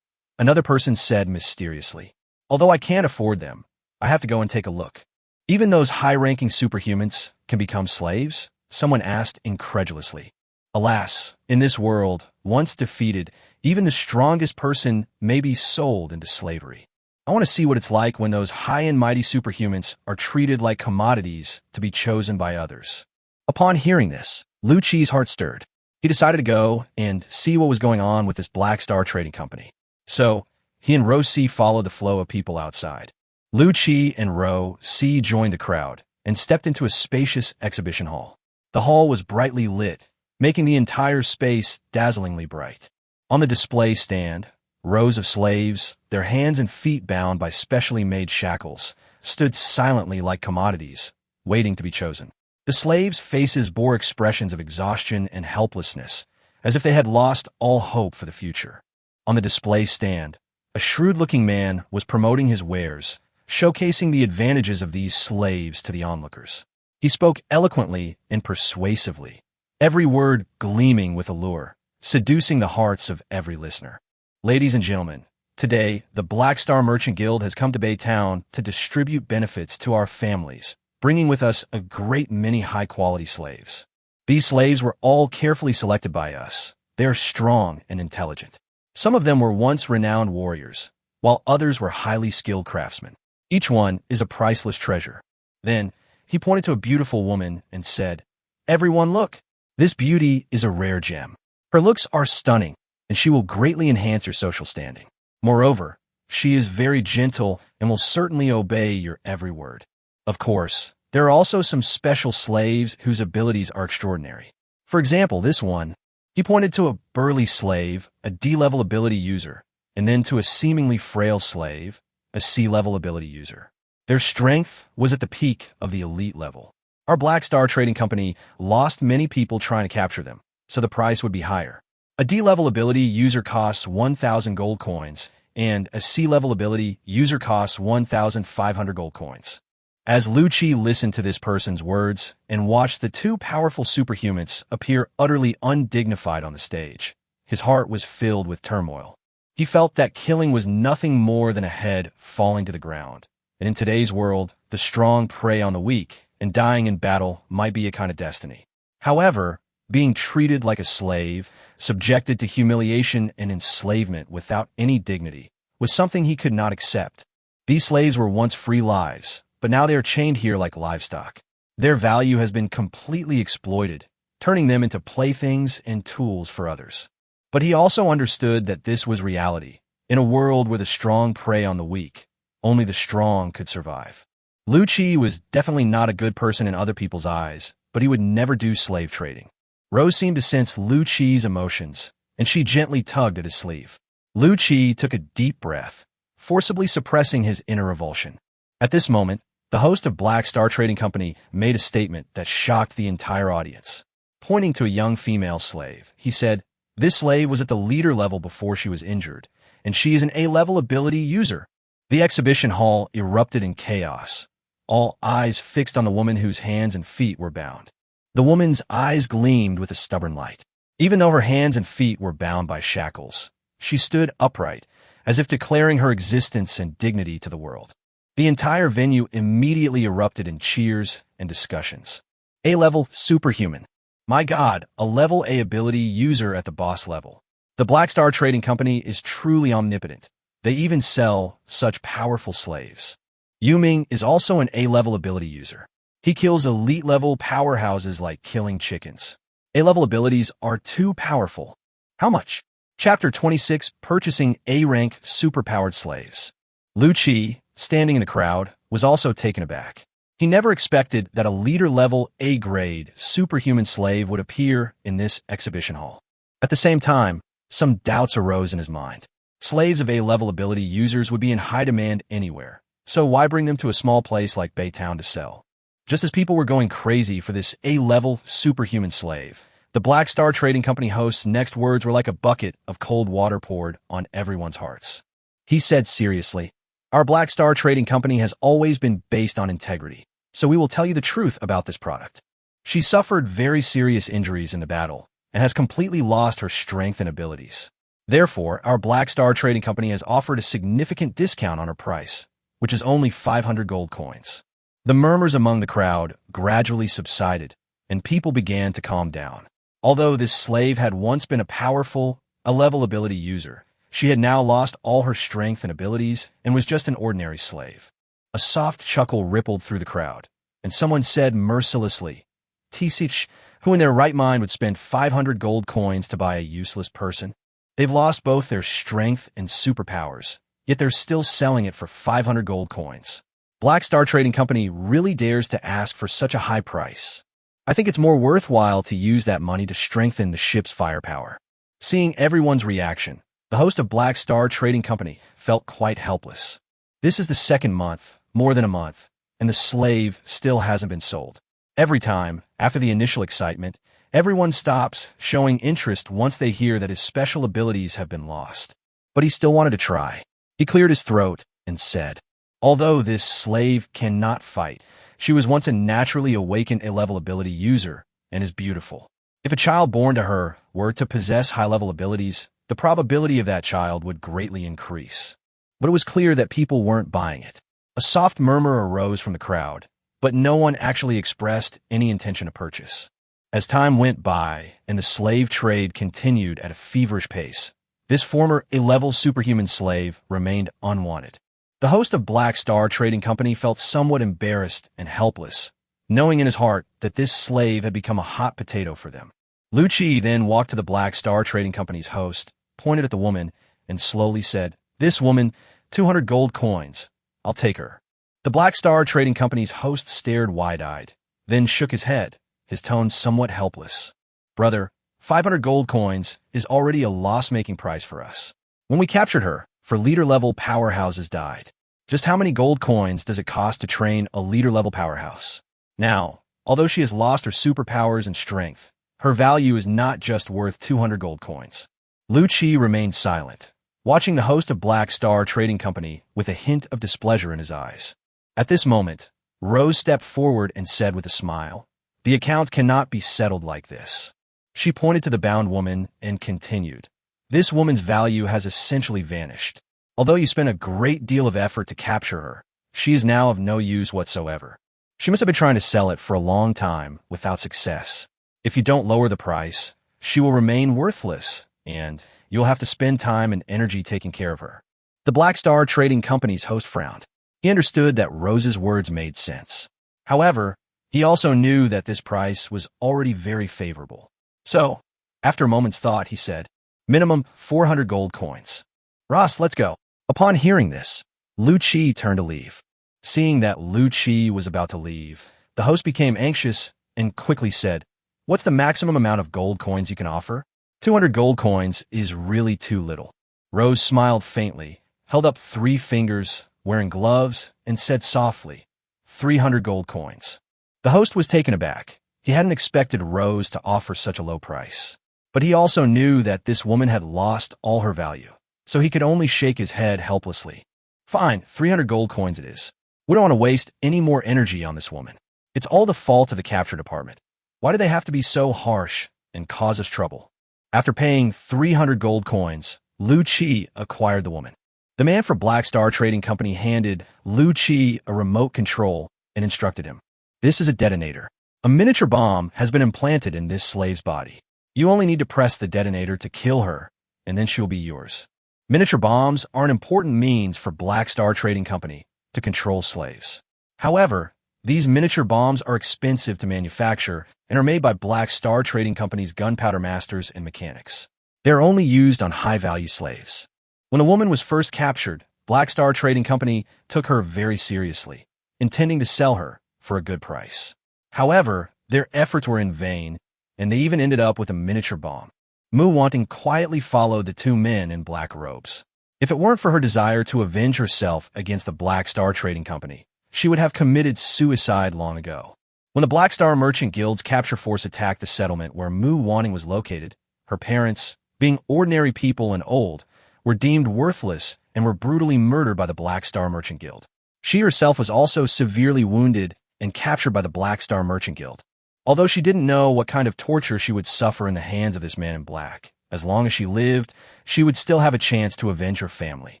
another person said mysteriously. "Although I can't afford them, I have to go and take a look." "Even those high-ranking superhumans can become slaves?" someone asked incredulously. "Alas, in this world, once defeated, even the strongest person may be sold into slavery. I want to see what it's like when those high and mighty superhumans are treated like commodities to be chosen by others." Upon hearing this, Lucci's heart stirred. He decided to go and see what was going on with this Black Star Trading Company. So, he and Row C followed the flow of people outside. Lucci and Row C joined the crowd and stepped into a spacious exhibition hall. The hall was brightly lit, making the entire space dazzlingly bright. On the display stand, rows of slaves, their hands and feet bound by specially made shackles, stood silently like commodities, waiting to be chosen. The slaves' faces bore expressions of exhaustion and helplessness, as if they had lost all hope for the future. On the display stand, a shrewd-looking man was promoting his wares, showcasing the advantages of these slaves to the onlookers. He spoke eloquently and persuasively, every word gleaming with allure, seducing the hearts of every listener. "Ladies and gentlemen, today, the Black Star Merchant Guild has come to Baytown to distribute benefits to our families, bringing with us a great many high-quality slaves. These slaves were all carefully selected by us. They are strong and intelligent. Some of them were once renowned warriors, while others were highly skilled craftsmen. Each one is a priceless treasure. Then, he pointed to a beautiful woman and said, "Everyone look! This beauty is a rare gem. Her looks are stunning, and she will greatly enhance your social standing. Moreover, she is very gentle and will certainly obey your every word." Of course, there are also some special slaves whose abilities are extraordinary. For example, this one, he pointed to a burly slave, a D-level ability user, and then to a seemingly frail slave, a C-level ability user. Their strength was at the peak of the elite level. Our Black Star Trading Company lost many people trying to capture them, so the price would be higher. A D-level ability user costs 1,000 gold coins, and a C-level ability user costs 1,500 gold coins. As Lu Qi listened to this person's words and watched the two powerful superhumans appear utterly undignified on the stage, his heart was filled with turmoil. He felt that killing was nothing more than a head falling to the ground. And in today's world, the strong prey on the weak, and dying in battle might be a kind of destiny. However, being treated like a slave, subjected to humiliation and enslavement without any dignity, was something he could not accept. These slaves were once free lives, but now they are chained here like livestock. Their value has been completely exploited, turning them into playthings and tools for others. But he also understood that this was reality. In a world where the strong prey on the weak, only the strong could survive. Lu Qi was definitely not a good person in other people's eyes, but he would never do slave trading. Rose seemed to sense Lu Qi's emotions, and she gently tugged at his sleeve. Lu Qi took a deep breath, forcibly suppressing his inner revulsion. At this moment, the host of Black Star Trading Company made a statement that shocked the entire audience. Pointing to a young female slave, he said, "This slave was at the leader level before she was injured, and she is an A-level ability user." The exhibition hall erupted in chaos, all eyes fixed on the woman whose hands and feet were bound. The woman's eyes gleamed with a stubborn light. Even though her hands and feet were bound by shackles, she stood upright, as if declaring her existence and dignity to the world. The entire venue immediately erupted in cheers and discussions. A-level superhuman. My God, a level A ability user at the boss level. The Black Star Trading Company is truly omnipotent. They even sell such powerful slaves. Yuming is also an A-level ability user. He kills elite-level powerhouses like killing chickens. A-level abilities are too powerful. How much? Chapter 26, Purchasing A-rank superpowered slaves. Lu Qi, standing in the crowd, was also taken aback. He never expected that a leader-level A-grade superhuman slave would appear in this exhibition hall. At the same time, some doubts arose in his mind. Slaves of A-level ability users would be in high demand anywhere, so why bring them to a small place like Baytown to sell? Just as people were going crazy for this A-level superhuman slave, the Black Star Trading Company host's next words were like a bucket of cold water poured on everyone's hearts. He said seriously, "Our Black Star Trading Company has always been based on integrity, so we will tell you the truth about this product. She suffered very serious injuries in the battle and has completely lost her strength and abilities. Therefore, our Black Star Trading Company has offered a significant discount on her price, which is only 500 gold coins." The murmurs among the crowd gradually subsided, and people began to calm down. Although this slave had once been a powerful, A-level ability user, she had now lost all her strength and abilities and was just an ordinary slave. A soft chuckle rippled through the crowd, and someone said mercilessly, "Tisich, who in their right mind would spend 500 gold coins to buy a useless person? They've lost both their strength and superpowers, yet they're still selling it for 500 gold coins. Black Star Trading Company really dares to ask for such a high price. I think it's more worthwhile to use that money to strengthen the ship's firepower." Seeing everyone's reaction, the host of Black Star Trading Company felt quite helpless. This is the second month, more than a month, and the slave still hasn't been sold. Every time, after the initial excitement, everyone stops showing interest once they hear that his special abilities have been lost. But he still wanted to try. He cleared his throat and said, "Although this slave cannot fight, she was once a naturally awakened A-level ability user and is beautiful. If a child born to her were to possess high-level abilities, the probability of that child would greatly increase." But it was clear that people weren't buying it. A soft murmur arose from the crowd, but no one actually expressed any intention to purchase. As time went by and the slave trade continued at a feverish pace, This former A-level superhuman slave remained unwanted. The host of Black Star Trading Company felt somewhat embarrassed and helpless, knowing in his heart that this slave had become a hot potato for them. Lu Chi then walked to the Black Star Trading Company's host, pointed at the woman, and slowly said, "This woman, 200 gold coins. I'll take her." The Black Star Trading Company's host stared wide-eyed, then shook his head, his tone somewhat helpless. "Brother, 500 gold coins is already a loss-making price for us. When we captured her, for leader-level powerhouses died. Just how many gold coins does it cost to train a leader-level powerhouse? Now, although she has lost her superpowers and strength, her value is not just worth 200 gold coins." Lu Chi remained silent, watching the host of Black Star Trading Company with a hint of displeasure in his eyes. At this moment, Rose stepped forward and said with a smile, "The account cannot be settled like this." She pointed to the bound woman and continued, "This woman's value has essentially vanished. Although you spent a great deal of effort to capture her, she is now of no use whatsoever. She must have been trying to sell it for a long time without success. If you don't lower the price, she will remain worthless, and you'll have to spend time and energy taking care of her." The Black Star Trading Company's host frowned. He understood that Rose's words made sense. However, he also knew that this price was already very favorable. So, after a moment's thought, he said, "Minimum 400 gold coins. Ross, let's go." Upon hearing this, Lu Chi turned to leave. Seeing that Lu Chi was about to leave, the host became anxious and quickly said, "What's the maximum amount of gold coins you can offer?" 200 gold coins is really too little. Rose smiled faintly, held up 3 fingers, wearing gloves, and said softly, 300 gold coins. The host was taken aback. He hadn't expected Rose to offer such a low price. But he also knew that this woman had lost all her value, so he could only shake his head helplessly. "Fine, 300 gold coins it is. We don't want to waste any more energy on this woman. It's all the fault of the capture department. Why do they have to be so harsh and cause us trouble?" After paying 300 gold coins, Lu Chi acquired the woman. The man for Black Star Trading Company handed Lu Chi a remote control and instructed him, "This is a detonator. A miniature bomb has been implanted in this slave's body. You only need to press the detonator to kill her, and then she'll be yours." Miniature bombs are an important means for Black Star Trading Company to control slaves. However, these miniature bombs are expensive to manufacture and are made by Black Star Trading Company's gunpowder masters and mechanics. They are only used on high-value slaves. When a woman was first captured, Black Star Trading Company took her very seriously, intending to sell her for a good price. However, their efforts were in vain, and they even ended up with a miniature bomb. Mu Wanting quietly followed the 2 men in black robes. If it weren't for her desire to avenge herself against the Black Star Trading Company, she would have committed suicide long ago. When the Black Star Merchant Guild's capture force attacked the settlement where Mu Wanting was located, her parents, being ordinary people and old, were deemed worthless and were brutally murdered by the Black Star Merchant Guild. She herself was also severely wounded and captured by the Black Star Merchant Guild. Although she didn't know what kind of torture she would suffer in the hands of this man in black, as long as she lived, she would still have a chance to avenge her family.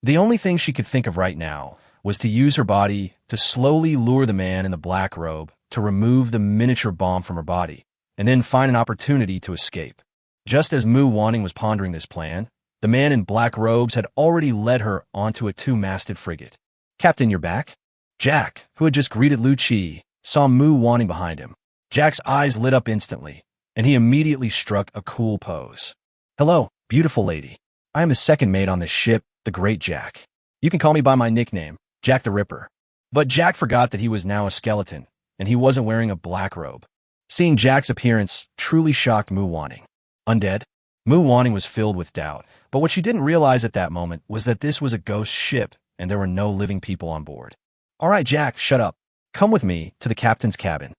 The only thing she could think of right now was to use her body to slowly lure the man in the black robe to remove the miniature bomb from her body, and then find an opportunity to escape. Just as Mu Wanting was pondering this plan, the man in black robes had already led her onto a 2-masted frigate. "Captain, you're back?" Jack, who had just greeted Lu Chi, saw Mu Wanting behind him. Jack's eyes lit up instantly, and he immediately struck a cool pose. "Hello, beautiful lady. I am the second mate on this ship, the Great Jack. You can call me by my nickname, Jack the Ripper." But Jack forgot that he was now a skeleton, and he wasn't wearing a black robe. Seeing Jack's appearance truly shocked Mu Wanting. Undead? Mu Wanting was filled with doubt, but what she didn't realize at that moment was that this was a ghost ship, and there were no living people on board. "All right, Jack, shut up. Come with me to the captain's cabin."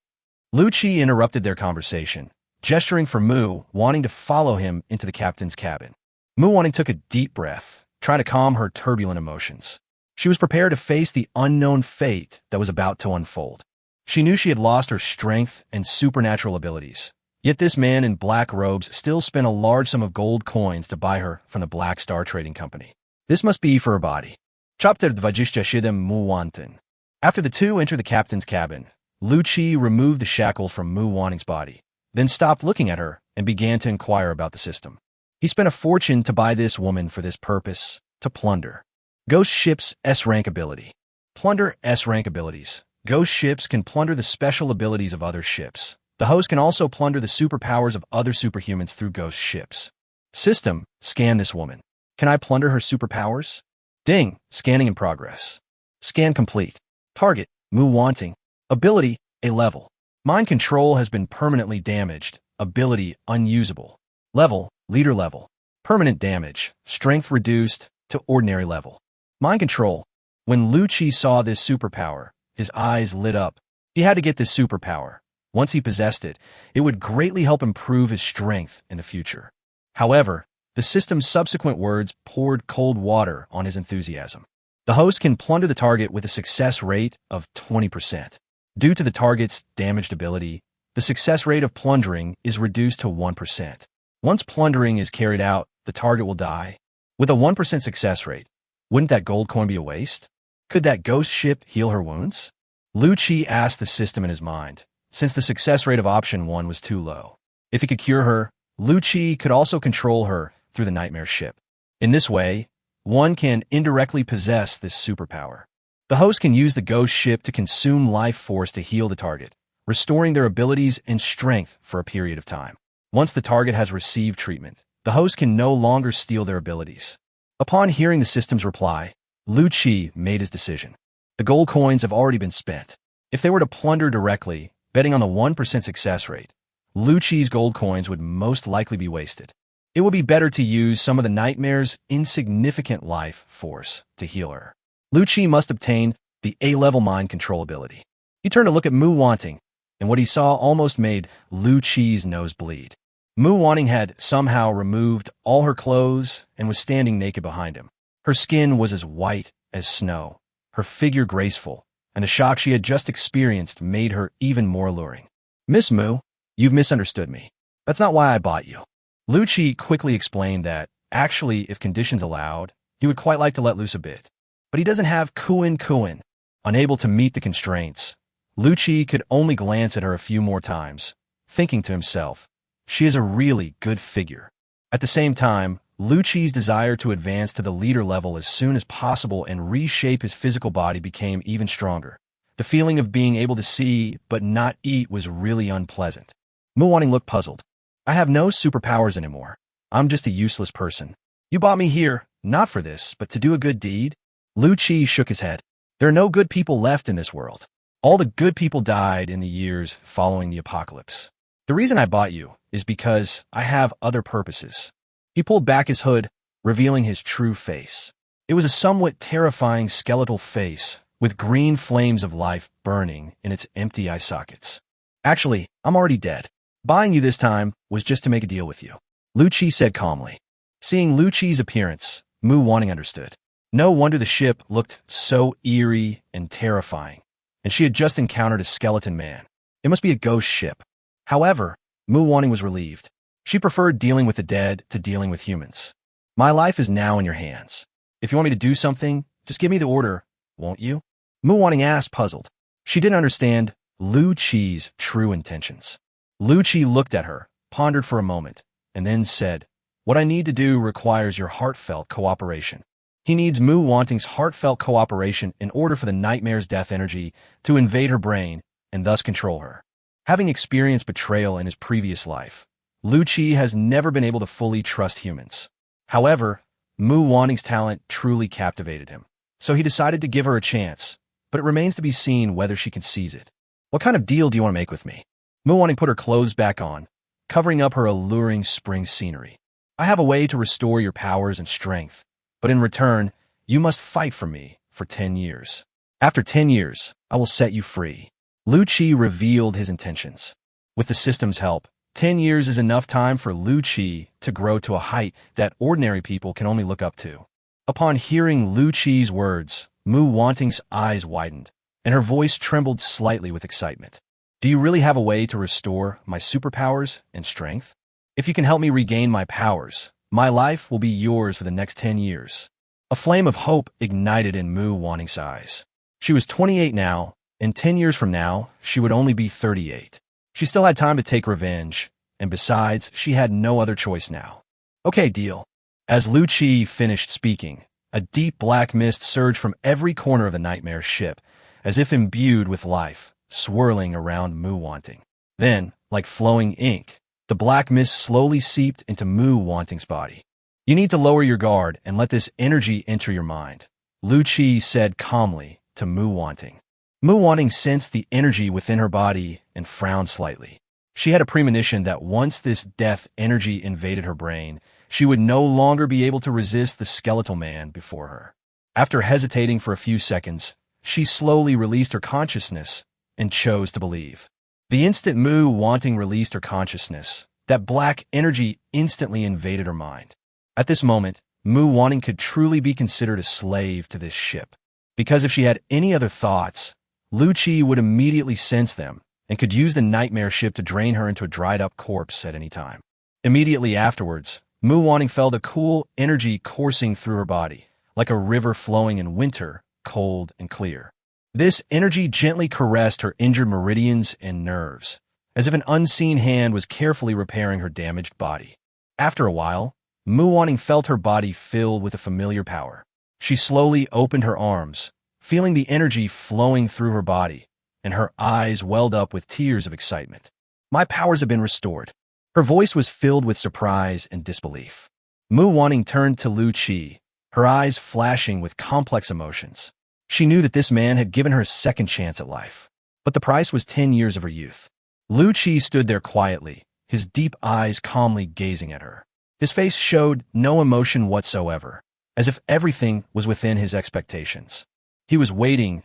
Lu Chi interrupted their conversation, gesturing for Mu Wanting to follow him into the captain's cabin. Mu Wanting took a deep breath, trying to calm her turbulent emotions. She was prepared to face the unknown fate that was about to unfold. She knew she had lost her strength and supernatural abilities. Yet this man in black robes still spent a large sum of gold coins to buy her from the Black Star Trading Company. This must be for her body. Chapter 27 Mu Wanting. After the two entered the captain's cabin, Lu Chi removed the shackle from Mu Wanting's body, then stopped looking at her and began to inquire about the system. He spent a fortune to buy this woman for this purpose, to plunder. Ghost ships S-rank ability. Plunder S-rank abilities. Ghost ships can plunder the special abilities of other ships. The host can also plunder the superpowers of other superhumans through ghost ships. System, scan this woman. Can I plunder her superpowers? Ding, scanning in progress. Scan complete. Target, Mu wanting. Ability, a level. Mind control has been permanently damaged. Ability, unusable. Level, leader level. Permanent damage, strength reduced to ordinary level. Mind control. When Lu Qi saw this superpower, his eyes lit up. He had to get this superpower. Once he possessed it, it would greatly help improve his strength in the future. However, the system's subsequent words poured cold water on his enthusiasm. The host can plunder the target with a success rate of 20%. Due to the target's damaged ability, the success rate of plundering is reduced to 1%. Once plundering is carried out, the target will die. With a 1% success rate, wouldn't that gold coin be a waste? Could that ghost ship heal her wounds? Lu Qi asked the system in his mind, since the success rate of option 1 was too low. If he could cure her, Lu Qi could also control her through the nightmare ship. In this way, one can indirectly possess this superpower. The host can use the ghost ship to consume life force to heal the target, restoring their abilities and strength for a period of time. Once the target has received treatment, the host can no longer steal their abilities. Upon hearing the system's reply, Lu Qi made his decision. The gold coins have already been spent. If they were to plunder directly, betting on the 1% success rate, Lu Qi's gold coins would most likely be wasted. It would be better to use some of the nightmare's insignificant life force to heal her. Lu Qi must obtain the A-level mind control ability. He turned to look at Mu Wanting, and what he saw almost made Lu Qi's nose bleed. Mu Wanting had somehow removed all her clothes and was standing naked behind him. Her skin was as white as snow, her figure graceful, and the shock she had just experienced made her even more alluring. Miss Mu, you've misunderstood me. That's not why I bought you. Lu Qi quickly explained that, actually, if conditions allowed, he would quite like to let loose a bit. But he doesn't have Kuin. Unable to meet the constraints, Lu Qi could only glance at her a few more times, thinking to himself, she is a really good figure. At the same time, Lu Qi's desire to advance to the leader level as soon as possible and reshape his physical body became even stronger. The feeling of being able to see but not eat was really unpleasant. Mu Wanting looked puzzled. I have no superpowers anymore. I'm just a useless person. You bought me here, not for this, but to do a good deed? Lu Qi shook his head. There are no good people left in this world. All the good people died in the years following the apocalypse. The reason I bought you is because I have other purposes. He pulled back his hood, revealing his true face. It was a somewhat terrifying skeletal face, with green flames of life burning in its empty eye sockets. Actually, I'm already dead. Buying you this time was just to make a deal with you, Lu Qi said calmly. Seeing Lu Qi's appearance, Mu Wanting understood. No wonder the ship looked so eerie and terrifying, and she had just encountered a skeleton man. It must be a ghost ship. However, Mu Wanting was relieved. She preferred dealing with the dead to dealing with humans. My life is now in your hands. If you want me to do something, just give me the order, won't you? Mu Wanting asked, puzzled. She didn't understand Lu Qi's true intentions. Lu Qi looked at her, pondered for a moment, and then said, what I need to do requires your heartfelt cooperation. He needs Mu Wanting's heartfelt cooperation in order for the nightmare's death energy to invade her brain and thus control her. Having experienced betrayal in his previous life, Lu Qi has never been able to fully trust humans. However, Mu Wanting's talent truly captivated him, so he decided to give her a chance, but it remains to be seen whether she can seize it. What kind of deal do you want to make with me? Mu Wanting put her clothes back on, covering up her alluring spring scenery. I have a way to restore your powers and strength, but in return, you must fight for me for 10 years. After 10 years, I will set you free. Lu Qi revealed his intentions. With the system's help, 10 years is enough time for Lu Qi to grow to a height that ordinary people can only look up to. Upon hearing Lu Qi's words, Mu Wanting's eyes widened, and her voice trembled slightly with excitement. Do you really have a way to restore my superpowers and strength? If you can help me regain my powers, my life will be yours for the next 10 years. A flame of hope ignited in Mu Wanting's eyes. She was 28 now, and 10 years from now, she would only be 38. She still had time to take revenge, and besides, she had no other choice now. Okay, deal. As Lu Chi finished speaking, a deep black mist surged from every corner of the nightmare ship, as if imbued with life, swirling around Mu Wanting. Then, like flowing ink, the black mist slowly seeped into Mu Wanting's body. You need to lower your guard and let this energy enter your mind, Lu Chi said calmly to Mu Wanting. Mu Wanting sensed the energy within her body and frowned slightly. She had a premonition that once this death energy invaded her brain, she would no longer be able to resist the skeletal man before her. After hesitating for a few seconds, she slowly released her consciousness and chose to believe. The instant Mu Wanting released her consciousness, that black energy instantly invaded her mind. At this moment, Mu Wanting could truly be considered a slave to this ship. Because if she had any other thoughts, Lu Chi would immediately sense them and could use the nightmare ship to drain her into a dried-up corpse at any time. Immediately afterwards, Mu Wanting felt a cool energy coursing through her body, like a river flowing in winter, cold and clear. This energy gently caressed her injured meridians and nerves, as if an unseen hand was carefully repairing her damaged body. After a while, Mu Wanting felt her body filled with a familiar power. She slowly opened her arms, feeling the energy flowing through her body, and her eyes welled up with tears of excitement. My powers have been restored. Her voice was filled with surprise and disbelief. Mu Wanting turned to Lu Chi, her eyes flashing with complex emotions. She knew that this man had given her a second chance at life, but the price was 10 years of her youth. Lu Chi stood there quietly, his deep eyes calmly gazing at her. His face showed no emotion whatsoever, as if everything was within his expectations. He was waiting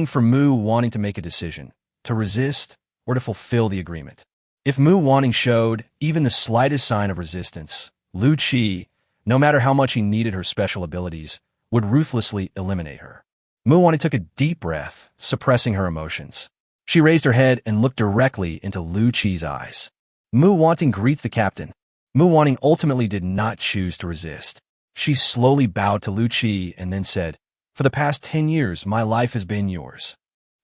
for Mu Wanting to make a decision, to resist or to fulfill the agreement. If Mu Wanting showed even the slightest sign of resistance, Lu Chi, no matter how much he needed her special abilities, would ruthlessly eliminate her. Mu Wanting took a deep breath, suppressing her emotions. She raised her head and looked directly into Lu Chi's eyes. Mu Wanting greets the captain. Mu Wanting ultimately did not choose to resist. She slowly bowed to Lu Chi and then said, "For the past 10 years, my life has been yours."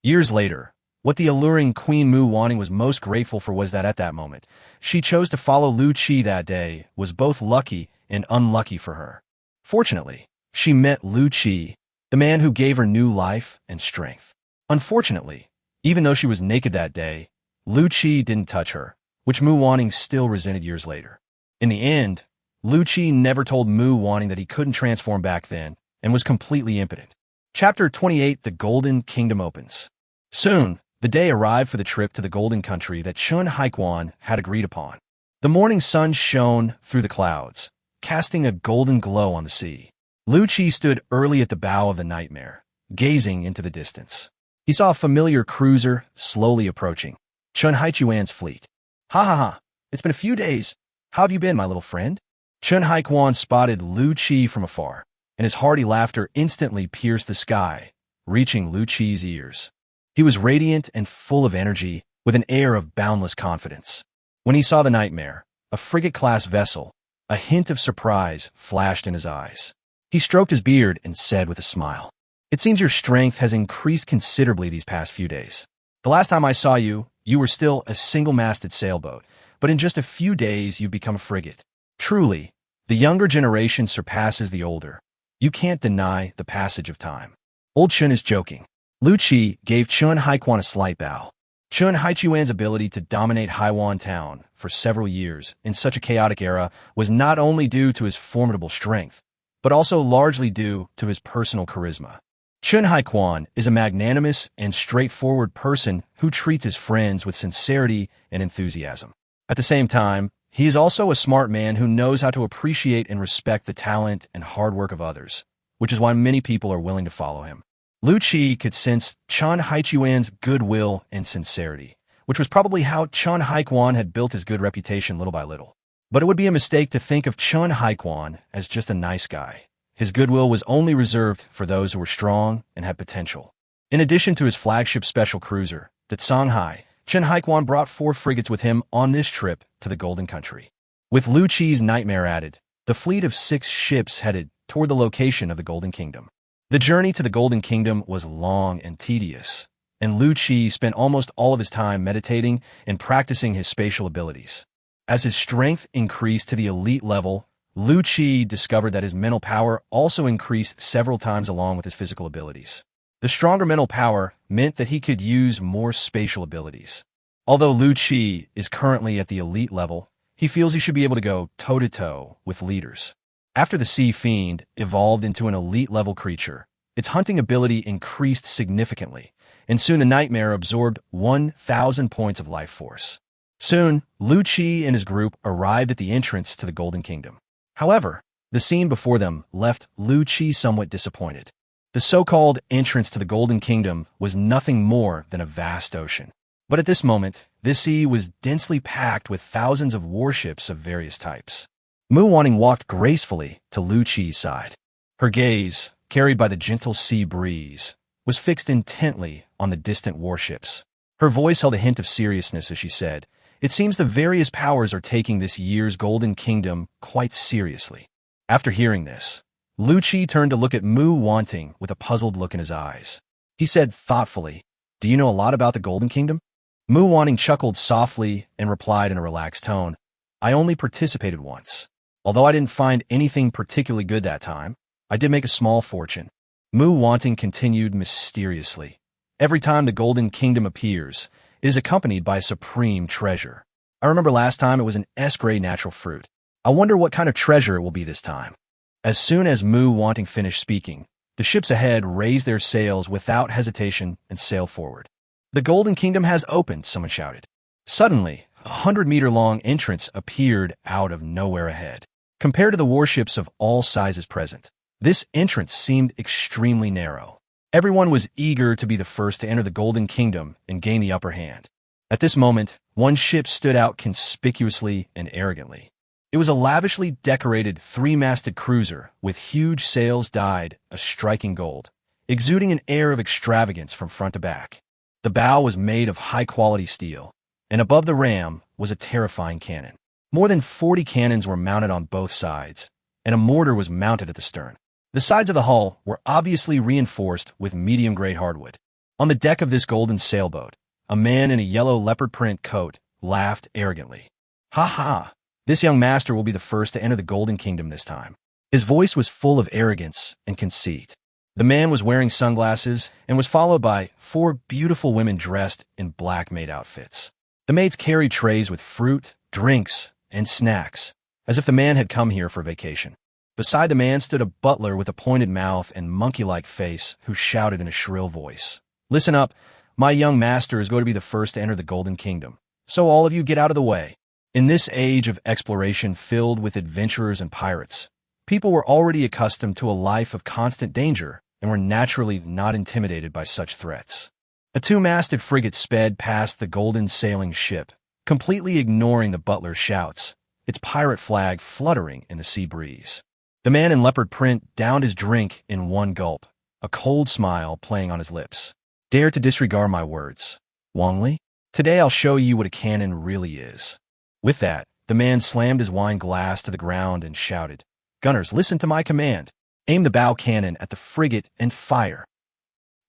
Years later, what the alluring Queen Mu Wanting was most grateful for was that at that moment, she chose to follow Lu Chi that day was both lucky and unlucky for her. Fortunately, she met Lu Chi, the man who gave her new life and strength. Unfortunately, even though she was naked that day, Lu Chi didn't touch her, which Mu Wanting still resented years later. In the end, Lu Chi never told Mu Wanting that he couldn't transform back then and was completely impotent. Chapter 28: The Golden Kingdom opens. Soon, the day arrived for the trip to the Golden Country that Chun Haikwan had agreed upon. The morning sun shone through the clouds, casting a golden glow on the sea. Lu Chi stood early at the bow of the Nightmare, gazing into the distance. He saw a familiar cruiser slowly approaching, Chun Haichuan's fleet. "Ha ha ha, it's been a few days. How have you been, my little friend?" Chun Haikwan spotted Lu Chi from afar, and his hearty laughter instantly pierced the sky, reaching Lu Chi's ears. He was radiant and full of energy, with an air of boundless confidence. When he saw the Nightmare, a frigate-class vessel, a hint of surprise flashed in his eyes. He stroked his beard and said with a smile, "It seems your strength has increased considerably these past few days. The last time I saw you, you were still a single-masted sailboat, but in just a few days you've become a frigate. Truly, the younger generation surpasses the older. You can't deny the passage of time." Old Chun is joking. Lu Chi gave Chun Haikwan a slight bow. Chun Haichuan's ability to dominate Haiwan town for several years in such a chaotic era was not only due to his formidable strength, but also largely due to his personal charisma. Chun Haikwan is a magnanimous and straightforward person who treats his friends with sincerity and enthusiasm. At the same time, he is also a smart man who knows how to appreciate and respect the talent and hard work of others, which is why many people are willing to follow him. Lu Chi could sense Chun Haichuan's goodwill and sincerity, which was probably how Chun Haikwan had built his good reputation little by little. But it would be a mistake to think of Chun Haikwan as just a nice guy. His goodwill was only reserved for those who were strong and had potential. In addition to his flagship special cruiser, the Songhai, Chun Haikwan brought 4 frigates with him on this trip to the Golden Country. With Lu Chi's Nightmare added, the fleet of 6 ships headed toward the location of the Golden Kingdom. The journey to the Golden Kingdom was long and tedious, and Lu Chi spent almost all of his time meditating and practicing his spatial abilities. As his strength increased to the elite level, Lu Qi discovered that his mental power also increased several times along with his physical abilities. The stronger mental power meant that he could use more spatial abilities. Although Lu Qi is currently at the elite level, he feels he should be able to go toe-to-toe with leaders. After the Sea Fiend evolved into an elite-level creature, its hunting ability increased significantly, and soon the Nightmare absorbed 1,000 points of life force. Soon, Lu Qi and his group arrived at the entrance to the Golden Kingdom. However, the scene before them left Lu Qi somewhat disappointed. The so-called entrance to the Golden Kingdom was nothing more than a vast ocean. But at this moment, this sea was densely packed with thousands of warships of various types. Mu Wanting walked gracefully to Lu Qi's side. Her gaze, carried by the gentle sea breeze, was fixed intently on the distant warships. Her voice held a hint of seriousness as she said, "It seems the various powers are taking this year's Golden Kingdom quite seriously." After hearing this, Lu Qi turned to look at Mu Wanting with a puzzled look in his eyes. He said thoughtfully, "Do you know a lot about the Golden Kingdom?" Mu Wanting chuckled softly and replied in a relaxed tone, "I only participated once. Although I didn't find anything particularly good that time, I did make a small fortune." Mu Wanting continued mysteriously, "Every time the Golden Kingdom appears, it is accompanied by a supreme treasure. I remember last time it was an S-grade natural fruit. I wonder what kind of treasure it will be this time." As soon as Mu Wanting finished speaking, the ships ahead raised their sails without hesitation and sailed forward. "The Golden Kingdom has opened," someone shouted. Suddenly, a 100-meter-long entrance appeared out of nowhere ahead. Compared to the warships of all sizes present, this entrance seemed extremely narrow. Everyone was eager to be the first to enter the Golden Kingdom and gain the upper hand. At this moment, one ship stood out conspicuously and arrogantly. It was a lavishly decorated three-masted cruiser with huge sails dyed a striking gold, exuding an air of extravagance from front to back. The bow was made of high-quality steel, and above the ram was a terrifying cannon. More than 40 cannons were mounted on both sides, and a mortar was mounted at the stern. The sides of the hull were obviously reinforced with medium-grade hardwood. On the deck of this golden sailboat, a man in a yellow leopard print coat laughed arrogantly. "Ha ha! This young master will be the first to enter the Golden Kingdom this time." His voice was full of arrogance and conceit. The man was wearing sunglasses and was followed by 4 beautiful women dressed in black maid outfits. The maids carried trays with fruit, drinks, and snacks, as if the man had come here for vacation. Beside the man stood a butler with a pointed mouth and monkey-like face who shouted in a shrill voice, "Listen up, my young master is going to be the first to enter the Golden Kingdom, so all of you get out of the way." In this age of exploration filled with adventurers and pirates, people were already accustomed to a life of constant danger and were naturally not intimidated by such threats. A 2-masted frigate sped past the golden sailing ship, completely ignoring the butler's shouts, its pirate flag fluttering in the sea breeze. The man in leopard print downed his drink in one gulp, a cold smile playing on his lips. "Dare to disregard my words, Wang Li? Today I'll show you what a cannon really is." With that, the man slammed his wine glass to the ground and shouted, "Gunners, listen to my command. Aim the bow cannon at the frigate and fire."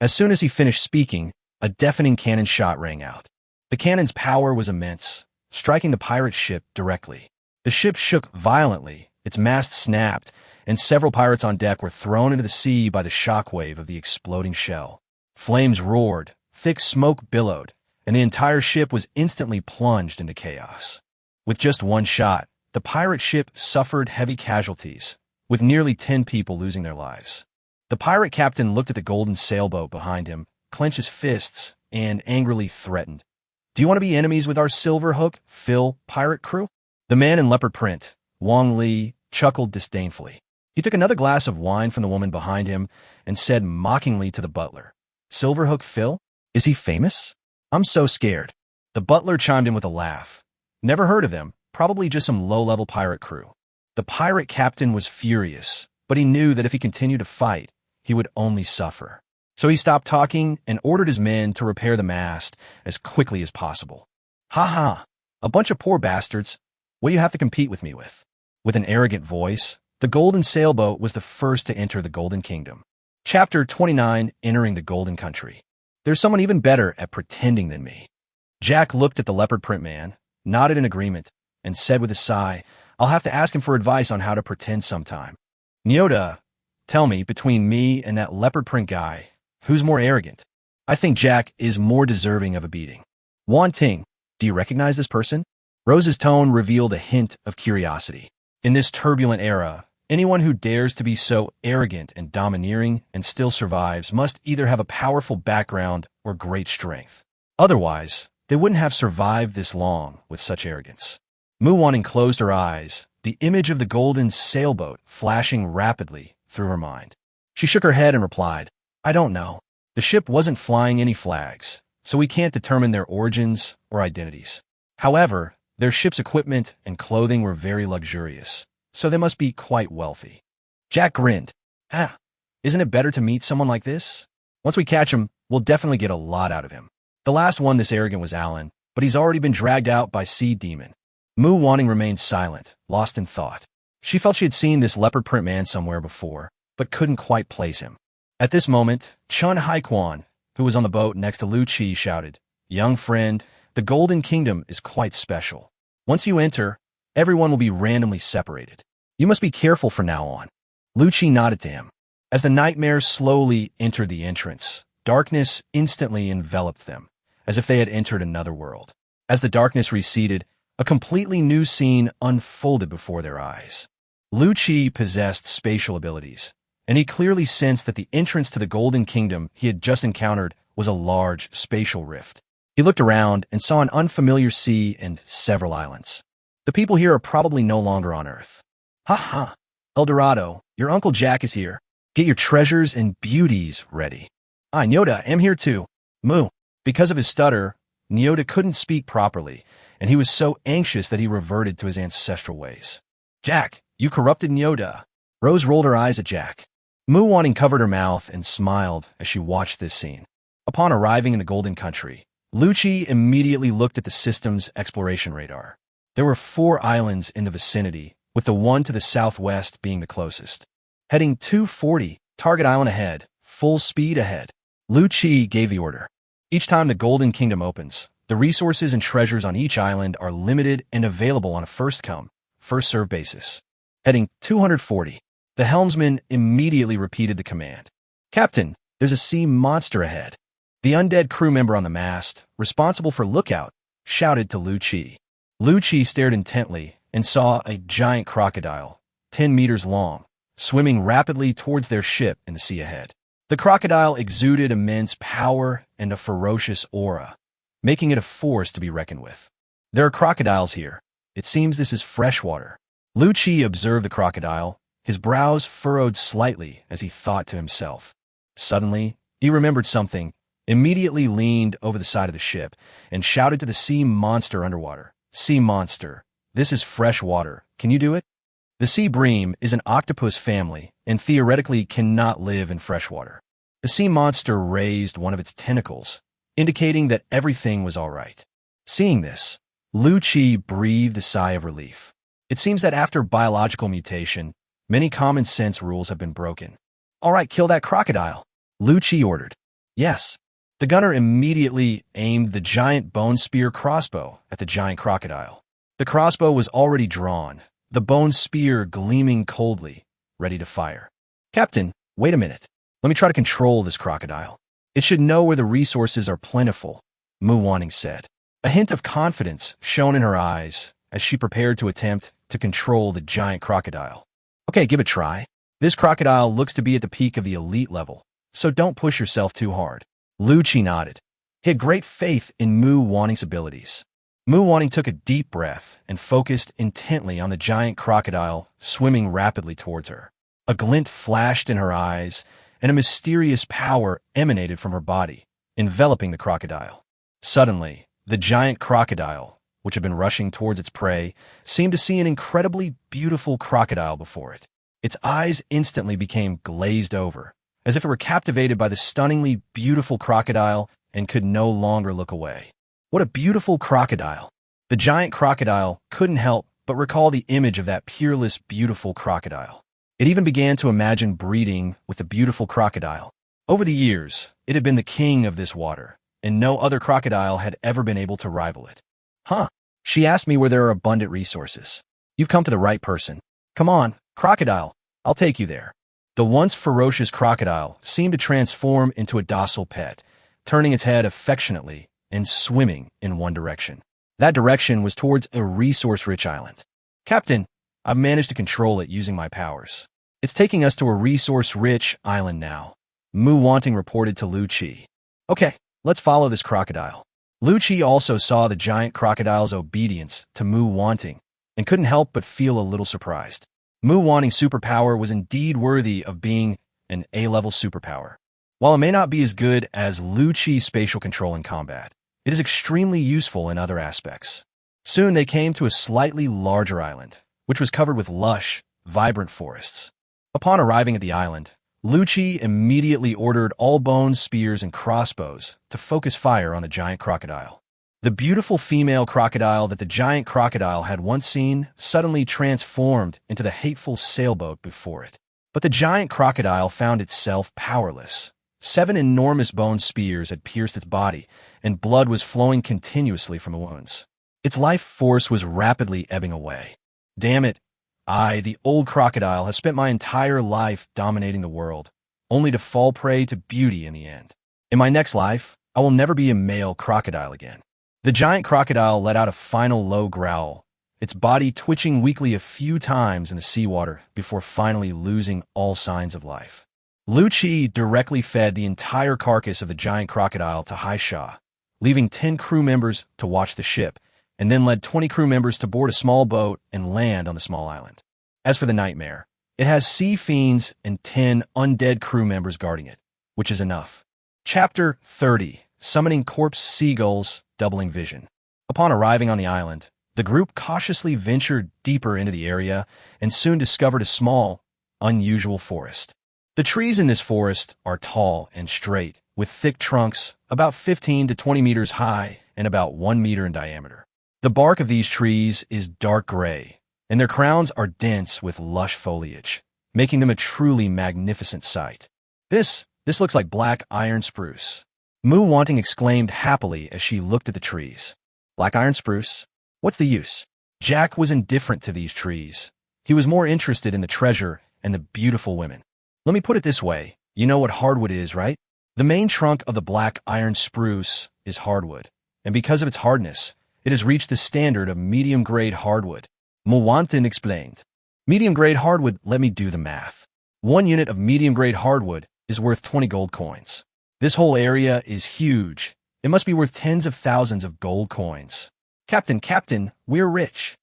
As soon as he finished speaking, a deafening cannon shot rang out. The cannon's power was immense, striking the pirate ship directly. The ship shook violently, its mast snapped, and several pirates on deck were thrown into the sea by the shockwave of the exploding shell. Flames roared, thick smoke billowed, and the entire ship was instantly plunged into chaos. With just one shot, the pirate ship suffered heavy casualties, with nearly 10 people losing their lives. The pirate captain looked at the golden sailboat behind him, clenched his fists, and angrily threatened, "Do you want to be enemies with our Silver Hook, Phil pirate crew?" The man in leopard print, Wang Li, chuckled disdainfully. He took another glass of wine from the woman behind him and said mockingly to the butler, "Silverhook Phil? Is he famous? I'm so scared." The butler chimed in with a laugh. "Never heard of them, probably just some low-level pirate crew." The pirate captain was furious, but he knew that if he continued to fight, he would only suffer. So he stopped talking and ordered his men to repair the mast as quickly as possible. "Ha ha! A bunch of poor bastards. What do you have to compete with me with?" With an arrogant voice, the golden sailboat was the first to enter the Golden Kingdom. Chapter 29, Entering the Golden Country. "There's someone even better at pretending than me." Jack looked at the leopard print man, nodded in agreement, and said with a sigh, I'll have to ask him for advice on how to pretend sometime. Nyota, tell me, between me and that leopard print guy, who's more arrogant? I think Jack is more deserving of a beating. Wan Ting, do you recognize this person? Rose's tone revealed a hint of curiosity. In this turbulent era, anyone who dares to be so arrogant and domineering and still survives must either have a powerful background or great strength. Otherwise, they wouldn't have survived this long with such arrogance. Mu Wanting closed her eyes, the image of the golden sailboat flashing rapidly through her mind. She shook her head and replied, I don't know. The ship wasn't flying any flags, so we can't determine their origins or identities. However, their ship's equipment and clothing were very luxurious, so they must be quite wealthy. Jack grinned. Isn't it better to meet someone like this? Once we catch him, we'll definitely get a lot out of him. The last one this arrogant was Alan, but he's already been dragged out by Sea Demon. Mu Wanting remained silent, lost in thought. She felt she had seen this leopard print man somewhere before, but couldn't quite place him. At this moment, Chun Haiquan, who was on the boat next to Lu Chi, shouted, Young friend, the Golden Kingdom is quite special. Once you enter, everyone will be randomly separated. You must be careful from now on. Lu Chi nodded to him. As the nightmares slowly entered the entrance, darkness instantly enveloped them, as if they had entered another world. As the darkness receded, a completely new scene unfolded before their eyes. Lu Chi possessed spatial abilities, and he clearly sensed that the entrance to the Golden Kingdom he had just encountered was a large spatial rift. He looked around and saw an unfamiliar sea and several islands. The people here are probably no longer on Earth. Ha ha! El Dorado, your Uncle Jack is here. Get your treasures and beauties ready. Nyota, I'm here too. Mu. Because of his stutter, Nyota couldn't speak properly, and he was so anxious that he reverted to his ancestral ways. Jack, you corrupted Nyota. Rose rolled her eyes at Jack. Mu Wanting covered her mouth and smiled as she watched this scene. Upon arriving in the Golden Country, Lu Chi immediately looked at the system's exploration radar. There were 4 islands in the vicinity, with the one to the southwest being the closest. Heading 240, target island ahead, full speed ahead. Lu Chi gave the order. Each time the Golden Kingdom opens, the resources and treasures on each island are limited and available on a first-come, first-served basis. Heading 240, the helmsman immediately repeated the command. Captain, there's a sea monster ahead. The undead crew member on the mast, responsible for lookout, shouted to Lu Chi. Lu Chi stared intently and saw a giant crocodile, 10 meters long, swimming rapidly towards their ship in the sea ahead. The crocodile exuded immense power and a ferocious aura, making it a force to be reckoned with. There are crocodiles here. It seems this is freshwater. Lu Chi observed the crocodile, his brows furrowed slightly as he thought to himself. Suddenly, he remembered something, immediately leaned over the side of the ship, and shouted to the sea monster underwater. Sea monster, this is fresh water. Can you do it? The sea bream is an octopus family and theoretically cannot live in freshwater. The sea monster raised one of its tentacles, indicating that everything was all right. Seeing this, Lu Chi breathed a sigh of relief. It seems that after biological mutation, many common sense rules have been broken. All right, kill that crocodile, Lu Chi ordered. Yes. The gunner immediately aimed the giant bone spear crossbow at the giant crocodile. The crossbow was already drawn, the bone spear gleaming coldly, ready to fire. Captain, wait a minute. Let me try to control this crocodile. It should know where the resources are plentiful, Mu Wanting said. A hint of confidence shone in her eyes as she prepared to attempt to control the giant crocodile. Okay, give it a try. This crocodile looks to be at the peak of the elite level, so don't push yourself too hard. Lu Chi nodded. He had great faith in Mu Wanting's abilities. Mu Wanting took a deep breath and focused intently on the giant crocodile swimming rapidly towards her. A glint flashed in her eyes, and a mysterious power emanated from her body, enveloping the crocodile. Suddenly, the giant crocodile, which had been rushing towards its prey, seemed to see an incredibly beautiful crocodile before it. Its eyes instantly became glazed over, as if it were captivated by the stunningly beautiful crocodile and could no longer look away. What a beautiful crocodile! The giant crocodile couldn't help but recall the image of that peerless, beautiful crocodile. It even began to imagine breeding with the beautiful crocodile. Over the years, it had been the king of this water, and no other crocodile had ever been able to rival it. She asked me where there are abundant resources. You've come to the right person. Come on, crocodile, I'll take you there. The once ferocious crocodile seemed to transform into a docile pet, turning its head affectionately and swimming in one direction. That direction was towards a resource-rich island. Captain, I've managed to control it using my powers. It's taking us to a resource-rich island now, Mu Wanting reported to Lu Qi. Okay, let's follow this crocodile. Lu Qi also saw the giant crocodile's obedience to Mu Wanting and couldn't help but feel a little surprised. Mu Wanting's superpower was indeed worthy of being an A-level superpower. While it may not be as good as Lu Qi's spatial control in combat, it is extremely useful in other aspects. Soon they came to a slightly larger island, which was covered with lush, vibrant forests. Upon arriving at the island, Lu Qi immediately ordered all bones, spears, and crossbows to focus fire on the giant crocodile. The beautiful female crocodile that the giant crocodile had once seen suddenly transformed into the hateful sailboat before it. But the giant crocodile found itself powerless. 7 enormous bone spears had pierced its body, and blood was flowing continuously from the wounds. Its life force was rapidly ebbing away. Damn it! I, the old crocodile, have spent my entire life dominating the world, only to fall prey to beauty in the end. In my next life, I will never be a male crocodile again. The giant crocodile let out a final low growl, its body twitching weakly a few times in the seawater before finally losing all signs of life. Lu Qi directly fed the entire carcass of the giant crocodile to Hai Sha, leaving 10 crew members to watch the ship, and then led 20 crew members to board a small boat and land on the small island. As for the nightmare, it has sea fiends and 10 undead crew members guarding it, which is enough. Chapter 30. Summoning corpse seagulls, doubling vision. Upon arriving on the island, the group cautiously ventured deeper into the area and soon discovered a small, unusual forest. The trees in this forest are tall and straight, with thick trunks about 15 to 20 meters high and about 1 meter in diameter. The bark of these trees is dark gray, and their crowns are dense with lush foliage, making them a truly magnificent sight. This looks like black iron spruce. Mu Wanting exclaimed happily as she looked at the trees. Black iron spruce? What's the use? Jack was indifferent to these trees. He was more interested in the treasure and the beautiful women. Let me put it this way. You know what hardwood is, right? The main trunk of the black iron spruce is hardwood, and because of its hardness, it has reached the standard of medium-grade hardwood. Mu Wanting explained. Medium-grade hardwood, let me do the math. 1 unit of medium-grade hardwood is worth 20 gold coins. This whole area is huge. It must be worth tens of thousands of gold coins. Captain, we're rich.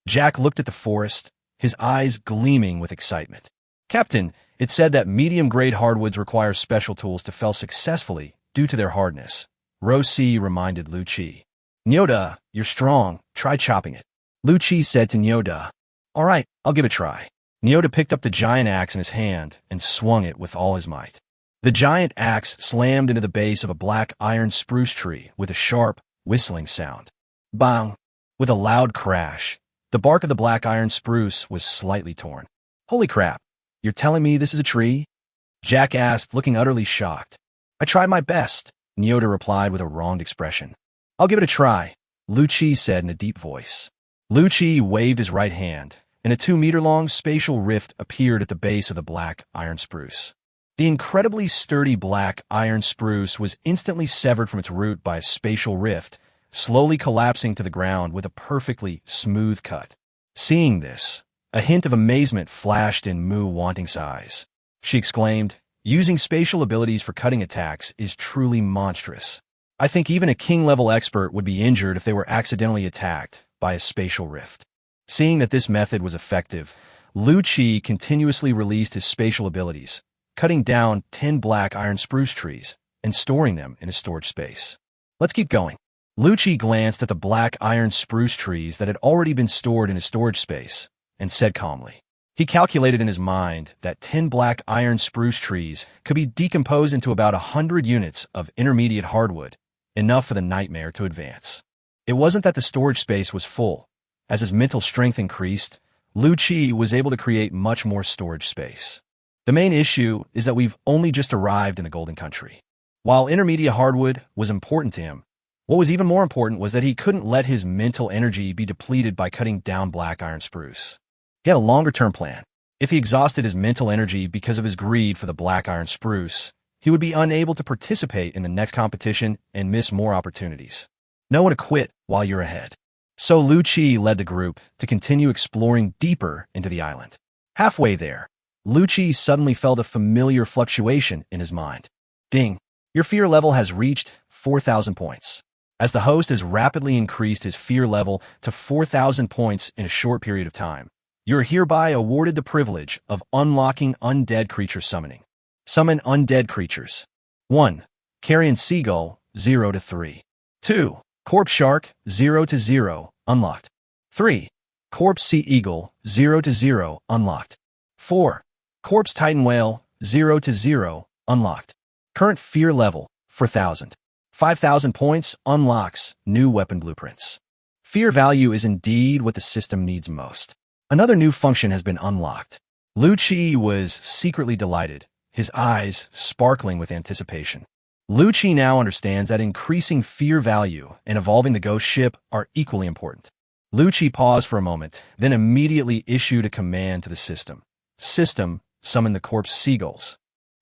Jack looked at the forest, his eyes gleaming with excitement. Captain, it said that medium-grade hardwoods require special tools to fell successfully due to their hardness. Rosi reminded Lu Qi. Nyoda, you're strong. Try chopping it. Lu Qi said to Nyoda. All right, I'll give it a try. Nyoda picked up the giant axe in his hand and swung it with all his might. The giant axe slammed into the base of a black iron spruce tree with a sharp, whistling sound. Bang! With a loud crash, the bark of the black iron spruce was slightly torn. Holy crap! You're telling me this is a tree? Jack asked, looking utterly shocked. I tried my best, Nyoda replied with a wronged expression. I'll give it a try, Lu Qi said in a deep voice. Lu Qi waved his right hand, and a 2-meter-long spatial rift appeared at the base of the black iron spruce. The incredibly sturdy black iron spruce was instantly severed from its root by a spatial rift, slowly collapsing to the ground with a perfectly smooth cut. Seeing this, a hint of amazement flashed in Mu Wanting's eyes. She exclaimed, using spatial abilities for cutting attacks is truly monstrous. I think even a king-level expert would be injured if they were accidentally attacked by a spatial rift. Seeing that this method was effective, Lu Qi continuously released his spatial abilities, cutting down 10 black iron spruce trees and storing them in a storage space. Let's keep going. Lu Qi glanced at the black iron spruce trees that had already been stored in a storage space and said calmly. He calculated in his mind that 10 black iron spruce trees could be decomposed into about 100 units of intermediate hardwood, enough for the nightmare to advance. It wasn't that the storage space was full. As his mental strength increased, Lu Qi was able to create much more storage space. The main issue is that we've only just arrived in the Golden Country. While intermediate hardwood was important to him, What was even more important was that he couldn't let his mental energy be depleted by cutting down black iron spruce. He had a longer-term plan. If he exhausted his mental energy because of his greed for the black iron spruce, he would be unable to participate in the next competition and miss more opportunities. Know when to quit while you're ahead. So Lu Qi led the group to continue exploring deeper into the island. Halfway there, Lu Qi suddenly felt a familiar fluctuation in his mind. Ding! Your fear level has reached 4,000 points. As the host has rapidly increased his fear level to 4,000 points in a short period of time, you are hereby awarded the privilege of unlocking undead creature summoning. Summon undead creatures. 1. Carrion Seagull, 0 to 3. 2. Corpse Shark, 0 to 0, unlocked. 3. Corpse Sea Eagle, 0 to 0, unlocked. 4. Corpse Titan Whale, 0 to 0, unlocked. Current fear level, 4,000. 5,000 points unlocks new weapon blueprints. Fear value is indeed what the system needs most. Another new function has been unlocked. Lu Qi was secretly delighted, his eyes sparkling with anticipation. Lu Qi now understands that increasing fear value and evolving the ghost ship are equally important. Lu Qi paused for a moment, then immediately issued a command to the system. System, summon the corpse seagulls.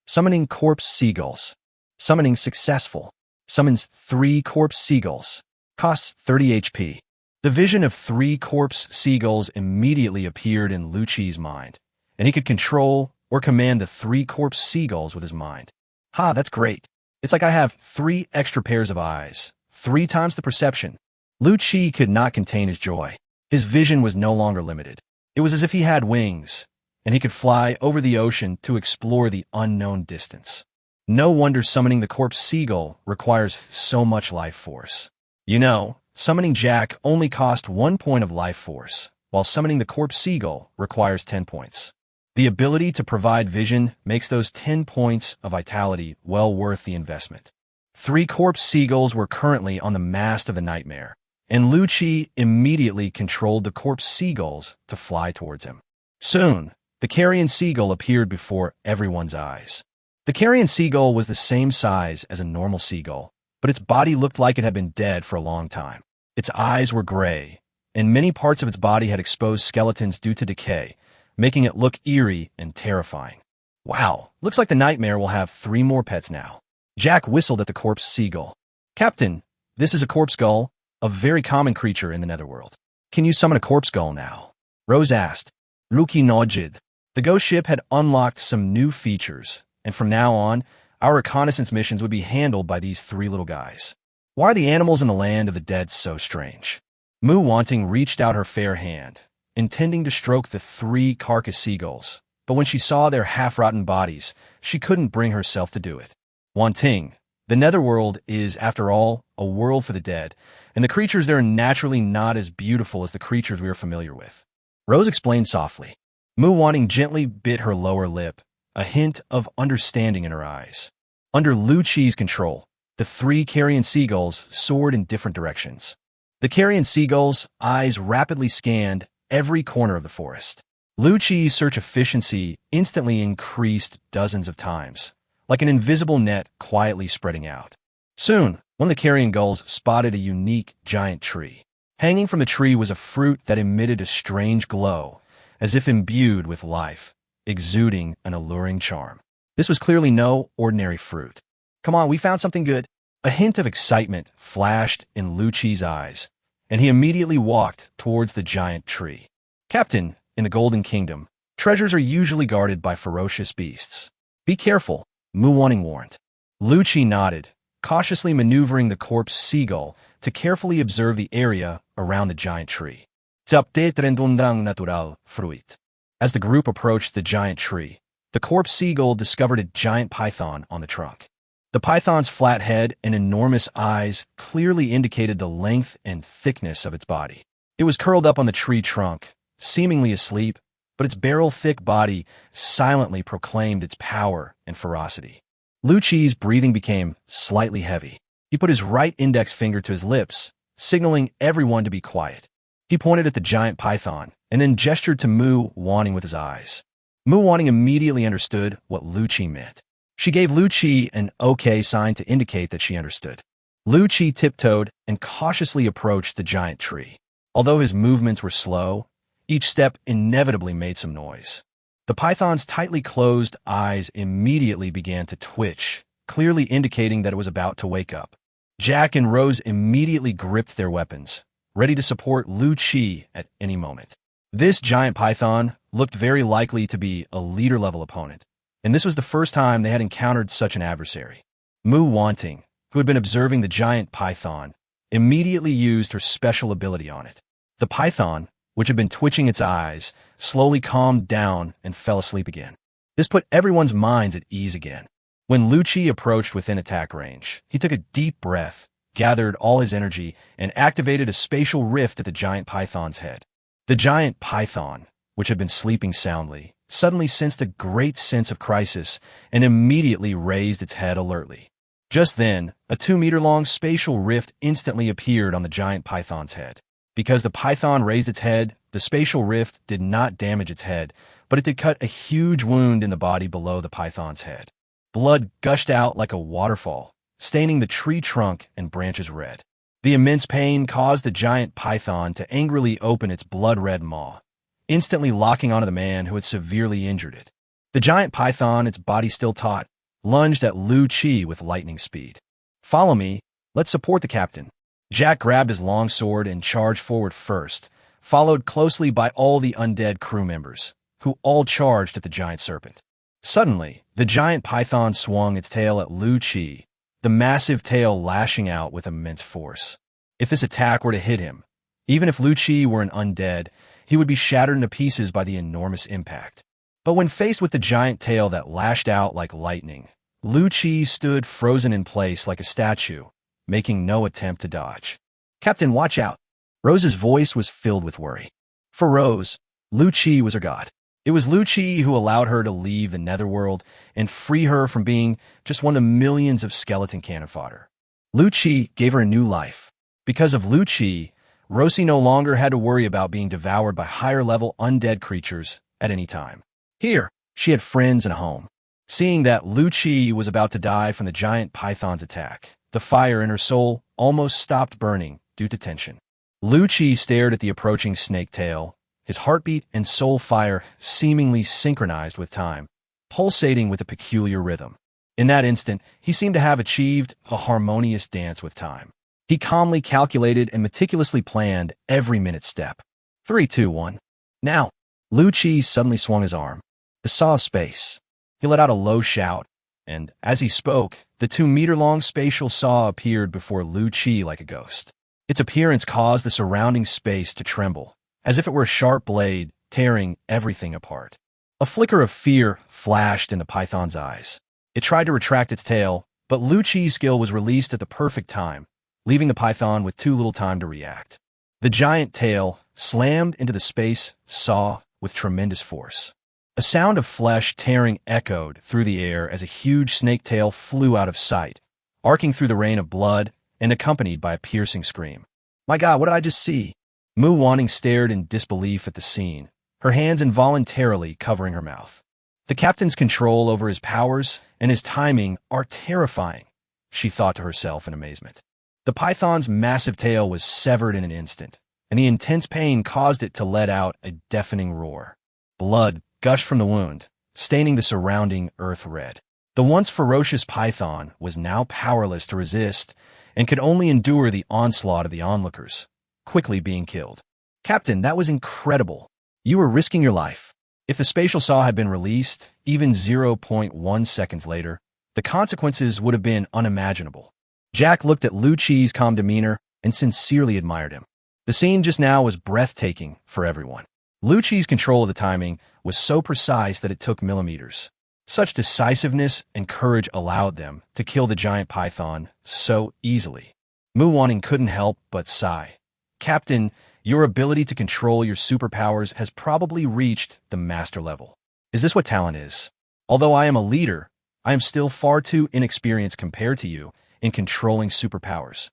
Summoning corpse seagulls. Summoning successful. Summons 3 corpse seagulls. Costs 30 HP. The vision of 3 corpse seagulls immediately appeared in Lu Qi's mind, and he could control or command the 3 corpse seagulls with his mind. Ha, that's great. It's like I have 3 extra pairs of eyes, 3 times the perception. Lu Qi could not contain his joy. His vision was no longer limited. It was as if he had wings, and he could fly over the ocean to explore the unknown distance. No wonder summoning the corpse seagull requires so much life force. You know, summoning Jack only cost 1 point of life force, while summoning the corpse seagull requires 10 points. The ability to provide vision makes those 10 points of vitality well worth the investment. 3 corpse seagulls were currently on the mast of the Nightmare, and Lu Qi immediately controlled the corpse seagulls to fly towards him. Soon, the carrion seagull appeared before everyone's eyes. The carrion seagull was the same size as a normal seagull, but its body looked like it had been dead for a long time. Its eyes were gray, and many parts of its body had exposed skeletons due to decay, making it look eerie and terrifying. Wow, looks like the Nightmare will have 3 more pets now. Jack whistled at the corpse seagull. Captain, this is a corpse gull, a very common creature in the netherworld. Can you summon a corpse gull now? Rose asked. Luki nodded. The ghost ship had unlocked some new features, and from now on, our reconnaissance missions would be handled by these 3 little guys. Why are the animals in the land of the dead so strange? Mu Wanting reached out her fair hand, intending to stroke the 3 carcass seagulls, but when she saw their half-rotten bodies, she couldn't bring herself to do it. Wanting, the netherworld is, after all, a world for the dead, and the creatures there are naturally not as beautiful as the creatures we are familiar with. Rose explained softly. Mu Wanting gently bit her lower lip, a hint of understanding in her eyes. Under Lu Qi's control, the 3 carrion seagulls soared in different directions. The carrion seagulls' eyes rapidly scanned every corner of the forest. Lu Qi's search efficiency instantly increased dozens of times, like an invisible net quietly spreading out. Soon, one of the carrion gulls spotted a unique giant tree. Hanging from the tree was a fruit that emitted a strange glow, as if imbued with life, exuding an alluring charm. This was clearly no ordinary fruit. Come on, we found something good. A hint of excitement flashed in Lu Qi's eyes, and he immediately walked towards the giant tree. Captain, in the Golden Kingdom, treasures are usually guarded by ferocious beasts. Be careful, Mu Wanting warned. Lu Qi nodded, cautiously maneuvering the corpse seagull to carefully observe the area around the giant tree. Natural fruit. As the group approached the giant tree, the corpse seagull discovered a giant python on the trunk. The python's flat head and enormous eyes clearly indicated the length and thickness of its body. It was curled up on the tree trunk, seemingly asleep, but its barrel-thick body silently proclaimed its power and ferocity. Lu Qi's breathing became slightly heavy. He put his right index finger to his lips, signaling everyone to be quiet. He pointed at the giant python, and then gestured to Mu Wanting with his eyes. Mu Wanting immediately understood what Lu Qi meant. She gave Lu Qi an OK sign to indicate that she understood. Lu Qi tiptoed and cautiously approached the giant tree. Although his movements were slow, each step inevitably made some noise. The python's tightly closed eyes immediately began to twitch, clearly indicating that it was about to wake up. Jack and Rose immediately gripped their weapons, ready to support Lu Qi at any moment. This giant python looked very likely to be a leader-level opponent, and this was the first time they had encountered such an adversary. Mu Wanting, who had been observing the giant python, immediately used her special ability on it. The python, which had been twitching its eyes, slowly calmed down and fell asleep again. This put everyone's minds at ease again. When Lu Qi approached within attack range, he took a deep breath, gathered all his energy, and activated a spatial rift at the giant python's head. The giant python, which had been sleeping soundly, suddenly sensed a great sense of crisis and immediately raised its head alertly. Just then, a 2-meter-long spatial rift instantly appeared on the giant python's head. Because the python raised its head, the spatial rift did not damage its head, but it did cut a huge wound in the body below the python's head. Blood gushed out like a waterfall, staining the tree trunk and branches red. The immense pain caused the giant python to angrily open its blood-red maw, instantly locking onto the man who had severely injured it. The giant python, its body still taut, lunged at Lu Qi with lightning speed. "Follow me. Let's support the captain." Jack grabbed his long sword and charged forward first, followed closely by all the undead crew members, who all charged at the giant serpent. Suddenly, the giant python swung its tail at Lu Qi, the massive tail lashing out with immense force. If this attack were to hit him, even if Lu Qi were an undead, he would be shattered into pieces by the enormous impact. But when faced with the giant tail that lashed out like lightning, Lu Qi stood frozen in place like a statue, making no attempt to dodge. "Captain, watch out." Rose's voice was filled with worry. For Rose, Lu Qi was her god. It was Lu Qi who allowed her to leave the netherworld and free her from being just one of the millions of skeleton cannon fodder. Lu Qi gave her a new life. Because of Lu Qi, Rosie no longer had to worry about being devoured by higher-level undead creatures at any time. Here, she had friends and a home. Seeing that Lu Qi was about to die from the giant python's attack, the fire in her soul almost stopped burning due to tension. Lu Qi stared at the approaching snake tail, his heartbeat and soul fire seemingly synchronized with time, pulsating with a peculiar rhythm. In that instant, he seemed to have achieved a harmonious dance with time. He calmly calculated and meticulously planned every minute step. 3, 2, 1. Now, Lu Qi suddenly swung his arm. The saw of space. He let out a low shout, and as he spoke, the 2-meter-long spatial saw appeared before Lu Qi like a ghost. Its appearance caused the surrounding space to tremble, as if it were a sharp blade tearing everything apart. A flicker of fear flashed in the python's eyes. It tried to retract its tail, but Lu Qi's skill was released at the perfect time, leaving the python with too little time to react. The giant tail slammed into the space saw with tremendous force. A sound of flesh tearing echoed through the air as a huge snake tail flew out of sight, arcing through the rain of blood and accompanied by a piercing scream. "My God, what did I just see?" Mu Wanting stared in disbelief at the scene, her hands involuntarily covering her mouth. "The captain's control over his powers and his timing are terrifying," she thought to herself in amazement. The python's massive tail was severed in an instant, and the intense pain caused it to let out a deafening roar. Blood gushed from the wound, staining the surrounding earth red. The once ferocious python was now powerless to resist and could only endure the onslaught of the onlookers, quickly being killed. "Captain, that was incredible. You were risking your life." If the spatial saw had been released, even 0.1 seconds later, the consequences would have been unimaginable. Jack looked at Lu Qi's calm demeanor and sincerely admired him. The scene just now was breathtaking for everyone. Lu Qi's control of the timing was so precise that it took millimeters. Such decisiveness and courage allowed them to kill the giant python so easily. Mu Wanting couldn't help but sigh. "Captain, your ability to control your superpowers has probably reached the master level. Is this what talent is? Although I am a leader, I am still far too inexperienced compared to you in controlling superpowers."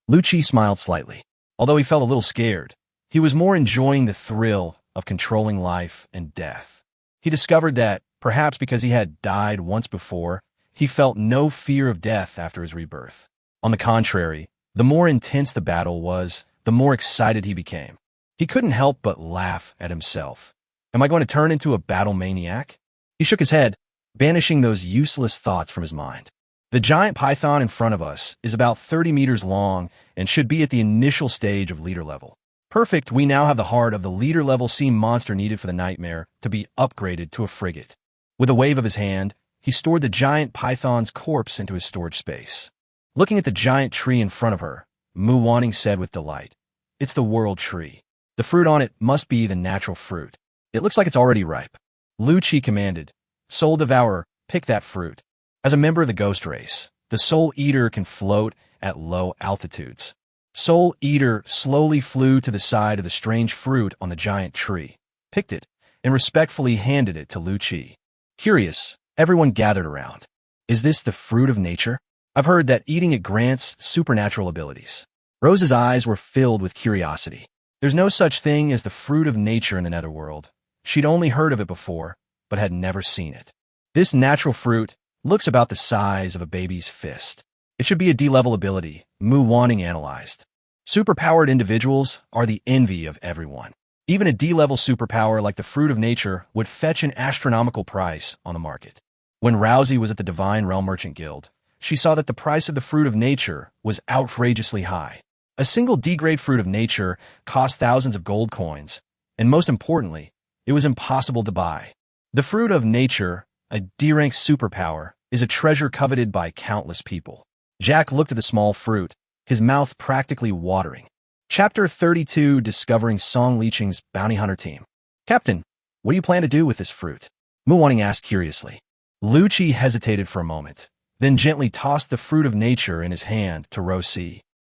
Lu Qi smiled slightly. Although he felt a little scared, he was more enjoying the thrill of controlling life and death. He discovered that, perhaps because he had died once before, he felt no fear of death after his rebirth. On the contrary, the more intense the battle was, the more excited he became. He couldn't help but laugh at himself. Am I going to turn into a battle maniac? He shook his head, banishing those useless thoughts from his mind. The giant python in front of us is about 30 meters long and should be at the initial stage of leader level. Perfect, we now have the heart of the leader level sea monster needed for the nightmare to be upgraded to a frigate. With a wave of his hand, he stored the giant python's corpse into his storage space. Looking at the giant tree in front of her, Mu Wanting said with delight, "It's the world tree. The fruit on it must be the natural fruit. It looks like it's already ripe." Lu Chi commanded, "Soul Devourer, pick that fruit." As a member of the ghost race, the Soul Eater can float at low altitudes. Soul Eater slowly flew to the side of the strange fruit on the giant tree, picked it, and respectfully handed it to Lu Chi. Curious, everyone gathered around. "Is this the fruit of nature? I've heard that eating it grants supernatural abilities." Rose's eyes were filled with curiosity. There's no such thing as the fruit of nature in the netherworld. She'd only heard of it before, but had never seen it. This natural fruit looks about the size of a baby's fist. It should be a D-level ability, Mu Wanting analyzed. Superpowered individuals are the envy of everyone. Even a D-level superpower like the fruit of nature would fetch an astronomical price on the market. When Rousey was at the Divine Realm Merchant Guild, she saw that the price of the fruit of nature was outrageously high. A single D-grade fruit of nature cost thousands of gold coins, and most importantly, it was impossible to buy. The fruit of nature, a D-rank superpower, is a treasure coveted by countless people. Jack looked at the small fruit, his mouth practically watering. Chapter 32, Discovering Song Licheng's Bounty Hunter Team. "Captain, what do you plan to do with this fruit?" Mu Wanting asked curiously. Lu Chi hesitated for a moment, then gently tossed the fruit of nature in his hand to Rose.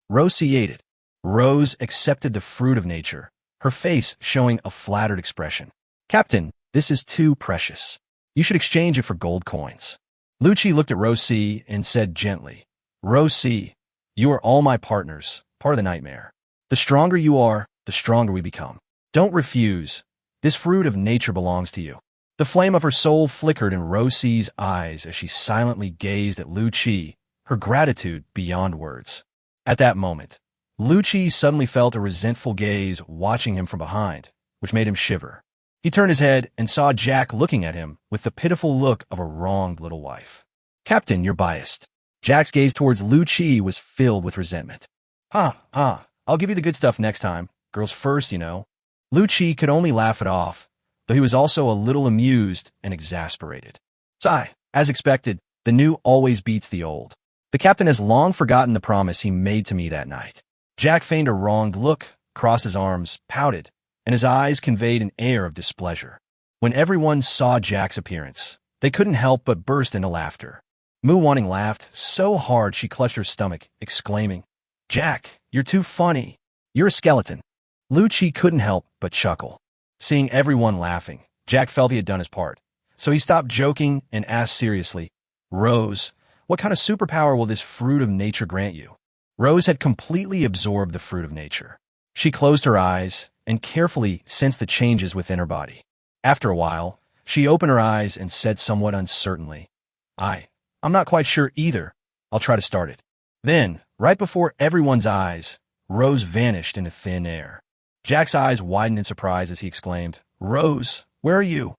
Rose ate it. Rose accepted the fruit of nature, her face showing a flattered expression. "Captain, this is too precious. You should exchange it for gold coins." Lu Chi looked at Rose and said gently, "Rose, you are all my partners, part of the nightmare. The stronger you are, the stronger we become. Don't refuse. This fruit of nature belongs to you." The flame of her soul flickered in Rose's eyes as she silently gazed at Lu Chi, her gratitude beyond words. At that moment, Lu Chi suddenly felt a resentful gaze watching him from behind, which made him shiver. He turned his head and saw Jack looking at him with the pitiful look of a wronged little wife. "Captain, you're biased." Jack's gaze towards Lu Chi was filled with resentment. I'll give you the good stuff next time. Girls first, you know." Lu Chi could only laugh it off, though he was also a little amused and exasperated. Sigh, as expected, the new always beats the old. The captain has long forgotten the promise he made to me that night. Jack feigned a wronged look, crossed his arms, pouted, and his eyes conveyed an air of displeasure. When everyone saw Jack's appearance, they couldn't help but burst into laughter. Mu Wanting laughed so hard she clutched her stomach, exclaiming, "Jack, you're too funny. You're a skeleton." Lu Chi couldn't help but chuckle. Seeing everyone laughing, Jack felt he had done his part, so he stopped joking and asked seriously, "Rose, what kind of superpower will this fruit of nature grant you?" Rose had completely absorbed the fruit of nature. She closed her eyes and carefully sensed the changes within her body. After a while, she opened her eyes and said somewhat uncertainly, I'm not quite sure either. I'll try to start it." Then, right before everyone's eyes, Rose vanished into thin air. Jack's eyes widened in surprise as he exclaimed, "Rose, where are you?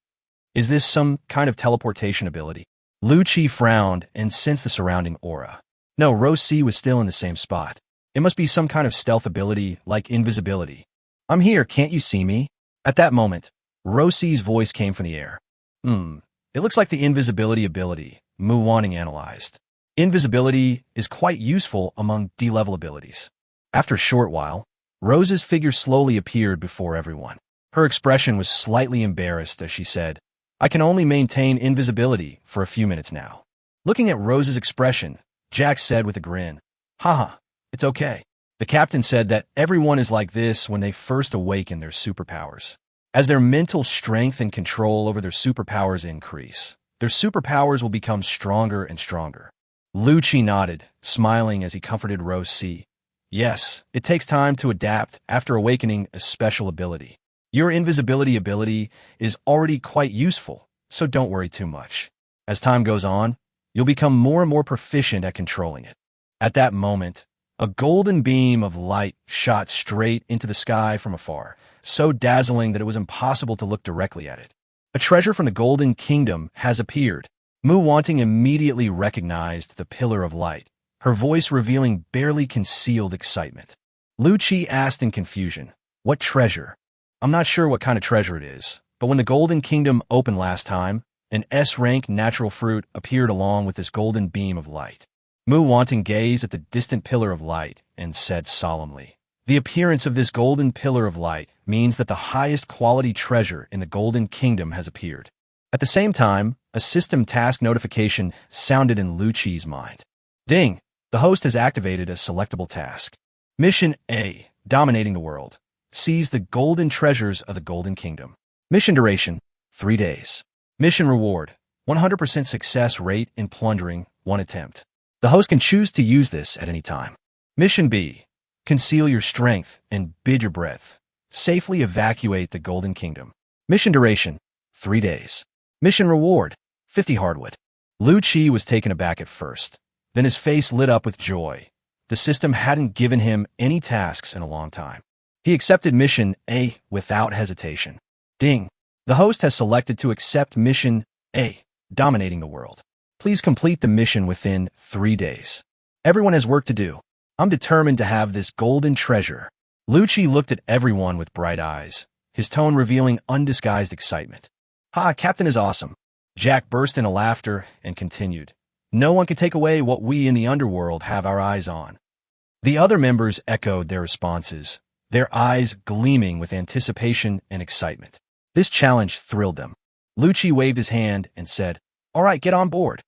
Is this some kind of teleportation ability?" Lu Chi frowned and sensed the surrounding aura. No, Rose was still in the same spot. It must be some kind of stealth ability, like invisibility. "I'm here, can't you see me?" At that moment, Rose's voice came from the air. It looks like the invisibility ability," Mu Wanting analyzed. Invisibility is quite useful among D-level abilities. After a short while, Rose's figure slowly appeared before everyone. Her expression was slightly embarrassed as she said, "I can only maintain invisibility for a few minutes now." Looking at Rose's expression, Jack said with a grin, "Haha, it's okay." The captain said that everyone is like this when they first awaken their superpowers. As their mental strength and control over their superpowers increase, their superpowers will become stronger and stronger. Lu Chi nodded, smiling as he comforted Rose. "Yes, it takes time to adapt after awakening a special ability. Your invisibility ability is already quite useful, so don't worry too much. As time goes on, you'll become more and more proficient at controlling it." At that moment, a golden beam of light shot straight into the sky from afar, so dazzling that it was impossible to look directly at it. A treasure from the Golden Kingdom has appeared. Mu Wanting immediately recognized the pillar of light, her voice revealing barely concealed excitement. Lu Qi asked in confusion, "What treasure?" "I'm not sure what kind of treasure it is, but when the Golden Kingdom opened last time, an S-rank natural fruit appeared along with this golden beam of light." Mu Wanting gazed at the distant pillar of light and said solemnly, "The appearance of this golden pillar of light means that the highest quality treasure in the Golden Kingdom has appeared." At the same time, a system task notification sounded in Lu Qi's mind. Ding! The host has activated a selectable task. Mission A, Dominating the World. Seize the golden treasures of the Golden Kingdom. Mission duration, 3 days. Mission reward, 100% success rate in plundering, 1 attempt. The host can choose to use this at any time. Mission B, Conceal your strength and bid your breath. Safely evacuate the Golden Kingdom. Mission duration, 3 days. Mission reward, 50 hardwood. Lu Qi was taken aback at first. Then his face lit up with joy. The system hadn't given him any tasks in a long time. He accepted Mission A without hesitation. Ding! The host has selected to accept Mission A, Dominating the World. Please complete the mission within 3 days. Everyone has work to do. I'm determined to have this golden treasure. Lu Qi looked at everyone with bright eyes, his tone revealing undisguised excitement. "Ha, Captain is awesome." Jack burst into laughter and continued, "No one can take away what we in the underworld have our eyes on." The other members echoed their responses, their eyes gleaming with anticipation and excitement. This challenge thrilled them. Lu Qi waved his hand and said, "All right, get on board."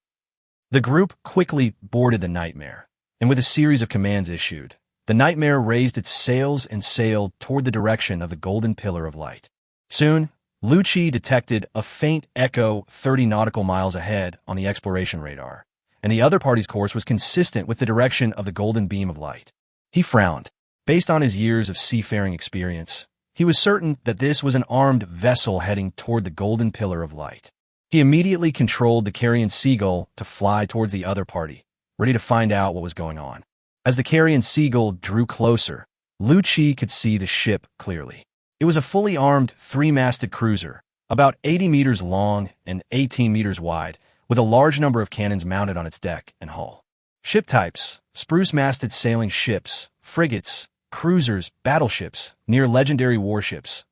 The group quickly boarded the Nightmare, and with a series of commands issued, the Nightmare raised its sails and sailed toward the direction of the golden pillar of light. Soon, Lu Qi detected a faint echo 30 nautical miles ahead on the exploration radar, and the other party's course was consistent with the direction of the golden beam of light. He frowned. Based on his years of seafaring experience, he was certain that this was an armed vessel heading toward the golden pillar of light. He immediately controlled the carrion seagull to fly towards the other party, ready to find out what was going on. As the carrion seagull drew closer, Lu Qi could see the ship clearly. It was a fully armed, 3-masted cruiser, about 80 meters long and 18 meters wide, with a large number of cannons mounted on its deck and hull. Ship types: spruce-masted sailing ships, frigates, cruisers, battleships, near legendary warships.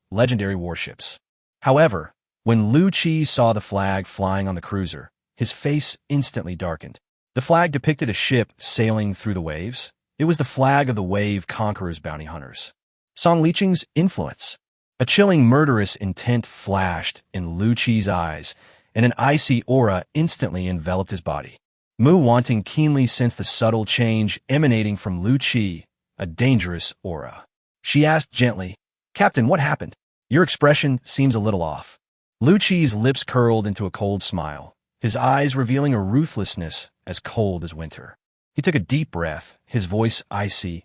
However, when Lu Qi saw the flag flying on the cruiser, his face instantly darkened. The flag depicted a ship sailing through the waves. It was the flag of the Wave Conqueror's bounty hunters. Song Liqing's influence. A chilling murderous intent flashed in Lu Qi's eyes, and an icy aura instantly enveloped his body. Mu Wanting keenly sensed the subtle change emanating from Lu Qi, a dangerous aura. She asked gently, "Captain, what happened? Your expression seems a little off." Lu Qi's lips curled into a cold smile, his eyes revealing a ruthlessness as cold as winter. He took a deep breath, his voice icy.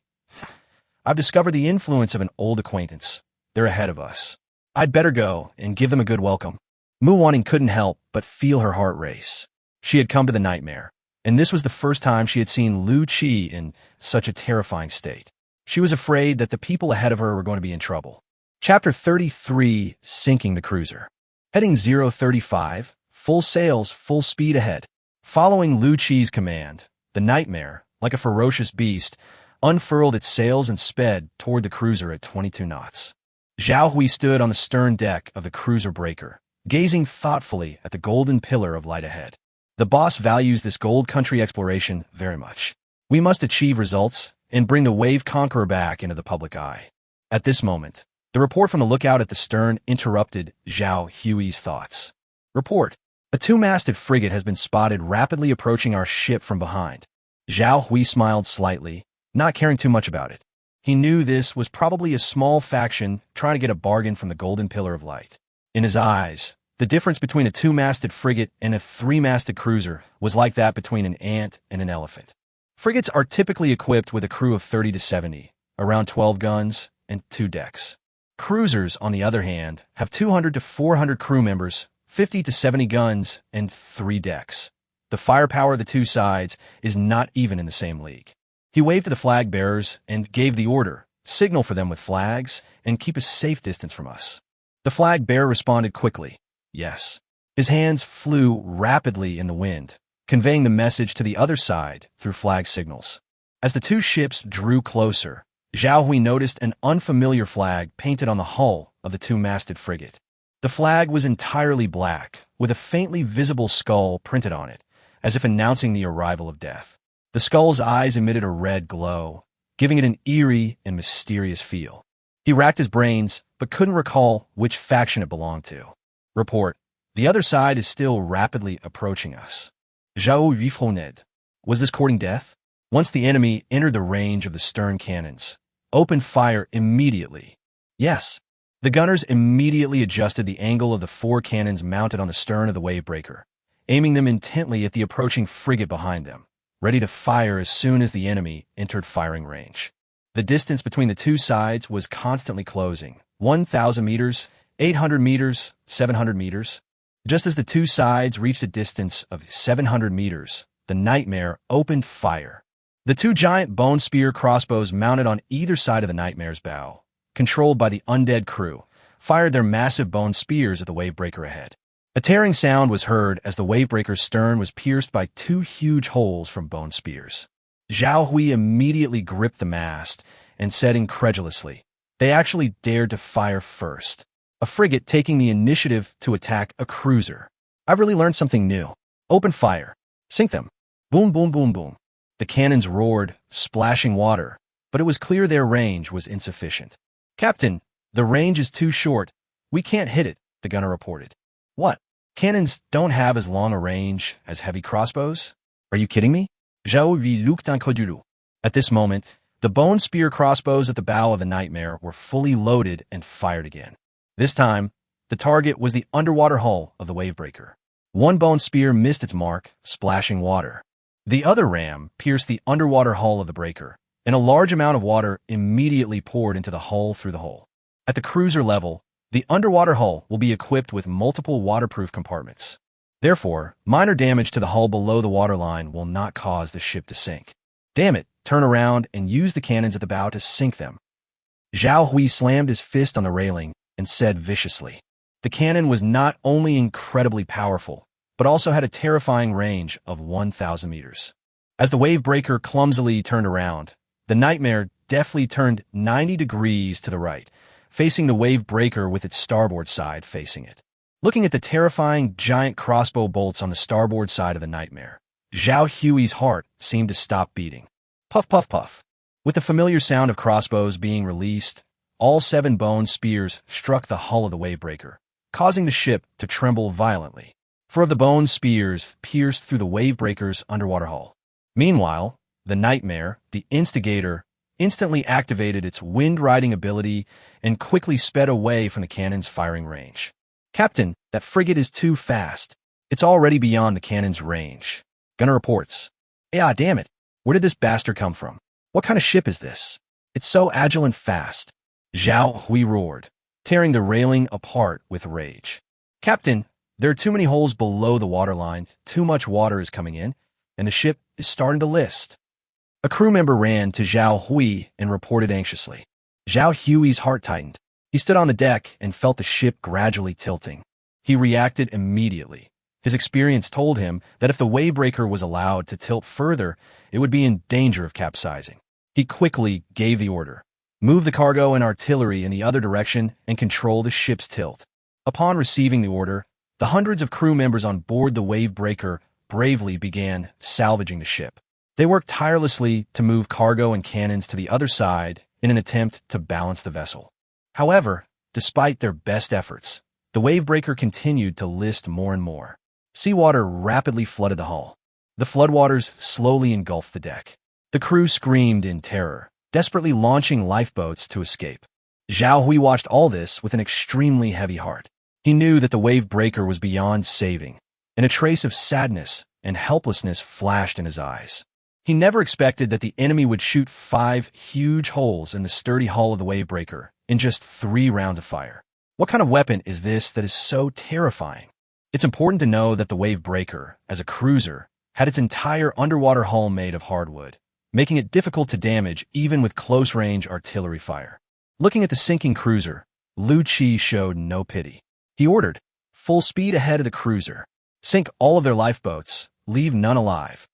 "I've discovered the influence of an old acquaintance. They're ahead of us. I'd better go and give them a good welcome." Mu Wanting couldn't help but feel her heart race. She had come to the Nightmare, and this was the first time she had seen Lu Qi in such a terrifying state. She was afraid that the people ahead of her were going to be in trouble. Chapter 33, Sinking the Cruiser. Heading 035, full sails, full speed ahead. Following Lu Qi's command, the Nightmare, like a ferocious beast, unfurled its sails and sped toward the cruiser at 22 knots. Zhao Hui stood on the stern deck of the cruiser breaker, gazing thoughtfully at the golden pillar of light ahead. The boss values this gold country exploration very much. We must achieve results and bring the Wave Conqueror back into the public eye. At this moment, the report from the lookout at the stern interrupted Zhao Hui's thoughts. Report: a 2-masted frigate has been spotted rapidly approaching our ship from behind. Zhao Hui smiled slightly, not caring too much about it. He knew this was probably a small faction trying to get a bargain from the golden pillar of light. In his eyes, the difference between a 2-masted frigate and a 3-masted cruiser was like that between an ant and an elephant. Frigates are typically equipped with a crew of 30 to 70, around 12 guns, and 2 decks. Cruisers, on the other hand, have 200 to 400 crew members, 50 to 70 guns, and 3 decks. The firepower of the two sides is not even in the same league. He waved to the flag bearers and gave the order, signal for them with flags, and keep a safe distance from us. The flag bearer responded quickly, yes. His hands flew rapidly in the wind, conveying the message to the other side through flag signals. As the two ships drew closer, Zhao Hui noticed an unfamiliar flag painted on the hull of the two-masted frigate. The flag was entirely black, with a faintly visible skull printed on it, as if announcing the arrival of death. The skull's eyes emitted a red glow, giving it an eerie and mysterious feel. He racked his brains, but couldn't recall which faction it belonged to. Report: the other side is still rapidly approaching us. Zhao Yifroned. Was this courting death? Once the enemy entered the range of the stern cannons, open fire immediately. Yes. The gunners immediately adjusted the angle of the 4 cannons mounted on the stern of the wavebreaker, aiming them intently at the approaching frigate behind them, ready to fire as soon as the enemy entered firing range. The distance between the two sides was constantly closing, 1,000 meters, 800 meters, 700 meters. Just as the two sides reached a distance of 700 meters, the Nightmare opened fire. The 2 giant bone spear crossbows mounted on either side of the Nightmare's bow, controlled by the undead crew, fired their massive bone spears at the wavebreaker ahead. A tearing sound was heard as the wavebreaker's stern was pierced by 2 huge holes from bone spears. Zhao Hui immediately gripped the mast and said incredulously, they actually dared to fire first. A frigate taking the initiative to attack a cruiser. I've really learned something new. Open fire. Sink them. Boom, boom, boom, boom. The cannons roared, splashing water, but it was clear their range was insufficient. Captain, the range is too short. We can't hit it, the gunner reported. What? Cannons don't have as long a range as heavy crossbows? Are you kidding me? Zhao Yu looked increduleux. At this moment, the bone spear crossbows at the bow of the Nightmare were fully loaded and fired again. This time, the target was the underwater hull of the wavebreaker. One bone spear missed its mark, splashing water. The other ram pierced the underwater hull of the breaker, and a large amount of water immediately poured into the hull through the hole. At the cruiser level, the underwater hull will be equipped with multiple waterproof compartments. Therefore, minor damage to the hull below the waterline will not cause the ship to sink. Damn it, turn around and use the cannons at the bow to sink them. Zhao Hui slammed his fist on the railing and said viciously. The cannon was not only incredibly powerful, but also had a terrifying range of 1,000 meters. As the wavebreaker clumsily turned around, the Nightmare deftly turned 90 degrees to the right, facing the wavebreaker with its starboard side facing it. Looking at the terrifying giant crossbow bolts on the starboard side of the Nightmare, Zhao Hui's heart seemed to stop beating. Puff, puff, puff. With the familiar sound of crossbows being released, all 7 bone spears struck the hull of the wavebreaker, causing the ship to tremble violently. 4 of the bone spears pierced through the wavebreaker's underwater hull. Meanwhile, the Nightmare, the instigator, instantly activated its wind-riding ability and quickly sped away from the cannon's firing range. Captain, that frigate is too fast. It's already beyond the cannon's range. Gunner reports. Yeah, damn it. Where did this bastard come from? What kind of ship is this? It's so agile and fast. Zhao Hui roared, tearing the railing apart with rage. Captain, there are too many holes below the waterline, too much water is coming in, and the ship is starting to list. A crew member ran to Zhao Hui and reported anxiously. Zhao Hui's heart tightened. He stood on the deck and felt the ship gradually tilting. He reacted immediately. His experience told him that if the wavebreaker was allowed to tilt further, it would be in danger of capsizing. He quickly gave the order. Move the cargo and artillery in the other direction and control the ship's tilt. Upon receiving the order, the hundreds of crew members on board the wavebreaker bravely began salvaging the ship. They worked tirelessly to move cargo and cannons to the other side in an attempt to balance the vessel. However, despite their best efforts, the wavebreaker continued to list more and more. Seawater rapidly flooded the hull. The floodwaters slowly engulfed the deck. The crew screamed in terror, desperately launching lifeboats to escape. Zhao Hui watched all this with an extremely heavy heart. He knew that the wavebreaker was beyond saving, and a trace of sadness and helplessness flashed in his eyes. He never expected that the enemy would shoot 5 huge holes in the sturdy hull of the wavebreaker in just 3 rounds of fire. What kind of weapon is this that is so terrifying? It's important to know that the wavebreaker, as a cruiser, had its entire underwater hull made of hardwood, making it difficult to damage even with close-range artillery fire. Looking at the sinking cruiser, Lu Qi showed no pity. He ordered, "Full speed ahead of the cruiser. Sink all of their lifeboats, leave none alive."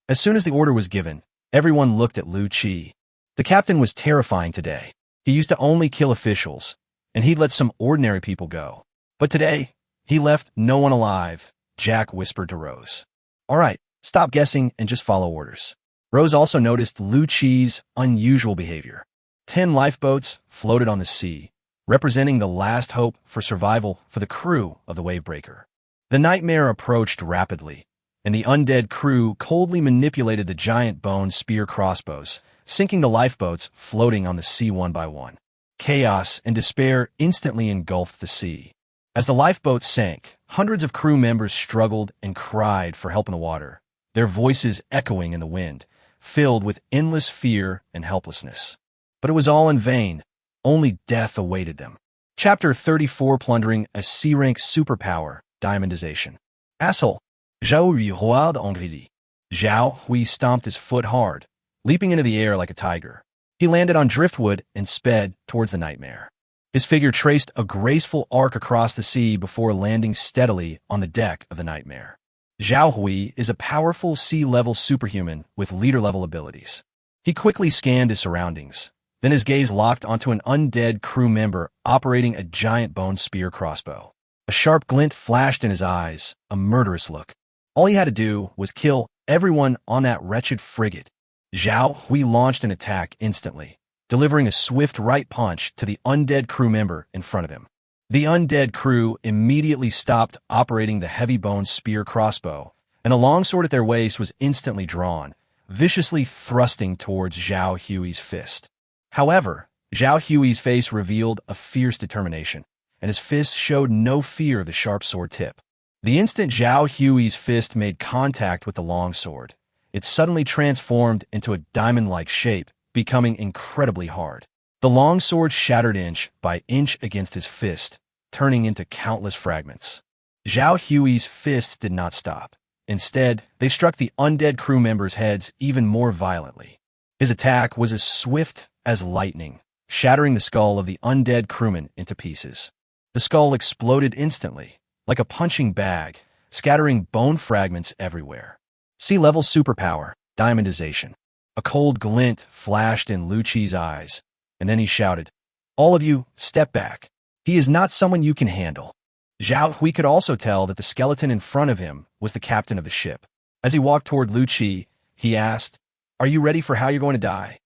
As soon as the order was given, everyone looked at Lu Qi. The captain was terrifying today. He used to only kill officials, and he'd let some ordinary people go. But today, he left no one alive, Jack whispered to Rose. "All right, stop guessing and just follow orders." Rose also noticed Lu Qi's unusual behavior. 10 lifeboats floated on the sea, representing the last hope for survival for the crew of the Wavebreaker. The nightmare approached rapidly, and the undead crew coldly manipulated the giant bone spear crossbows, sinking the lifeboats floating on the sea one by one. Chaos and despair instantly engulfed the sea. As the lifeboats sank, hundreds of crew members struggled and cried for help in the water, their voices echoing in the wind, filled with endless fear and helplessness. But it was all in vain. Only death awaited them. Chapter 34, Plundering a C-rank superpower, Diamondization. Asshole. Zhao Yu Hua de Angridi. Zhao Hui stomped his foot hard, leaping into the air like a tiger. He landed on driftwood and sped towards the nightmare. His figure traced a graceful arc across the sea before landing steadily on the deck of the nightmare. Zhao Hui is a powerful sea-level superhuman with leader-level abilities. He quickly scanned his surroundings. Then his gaze locked onto an undead crew member operating a giant bone spear crossbow. A sharp glint flashed in his eyes, a murderous look. All he had to do was kill everyone on that wretched frigate. Zhao Hui launched an attack instantly, delivering a swift right punch to the undead crew member in front of him. The undead crew immediately stopped operating the heavy bone spear crossbow, and a longsword at their waist was instantly drawn, viciously thrusting towards Zhao Hui's fist. However, Zhao Hui's face revealed a fierce determination, and his fist showed no fear of the sharp sword tip. The instant Zhao Hui's fist made contact with the longsword, it suddenly transformed into a diamond-like shape, becoming incredibly hard. The longsword shattered inch by inch against his fist, turning into countless fragments. Zhao Hui's fists did not stop. Instead, they struck the undead crew members' heads even more violently. His attack was as swift as lightning, shattering the skull of the undead crewman into pieces. The skull exploded instantly, like a punching bag, scattering bone fragments everywhere. Sea-level superpower, Diamondization. A cold glint flashed in Lu Qi's eyes, and then he shouted, "All of you, step back. He is not someone you can handle." Zhao Hui could also tell that the skeleton in front of him was the captain of the ship. As he walked toward Lu Qi, he asked, "Are you ready for how you're going to die?"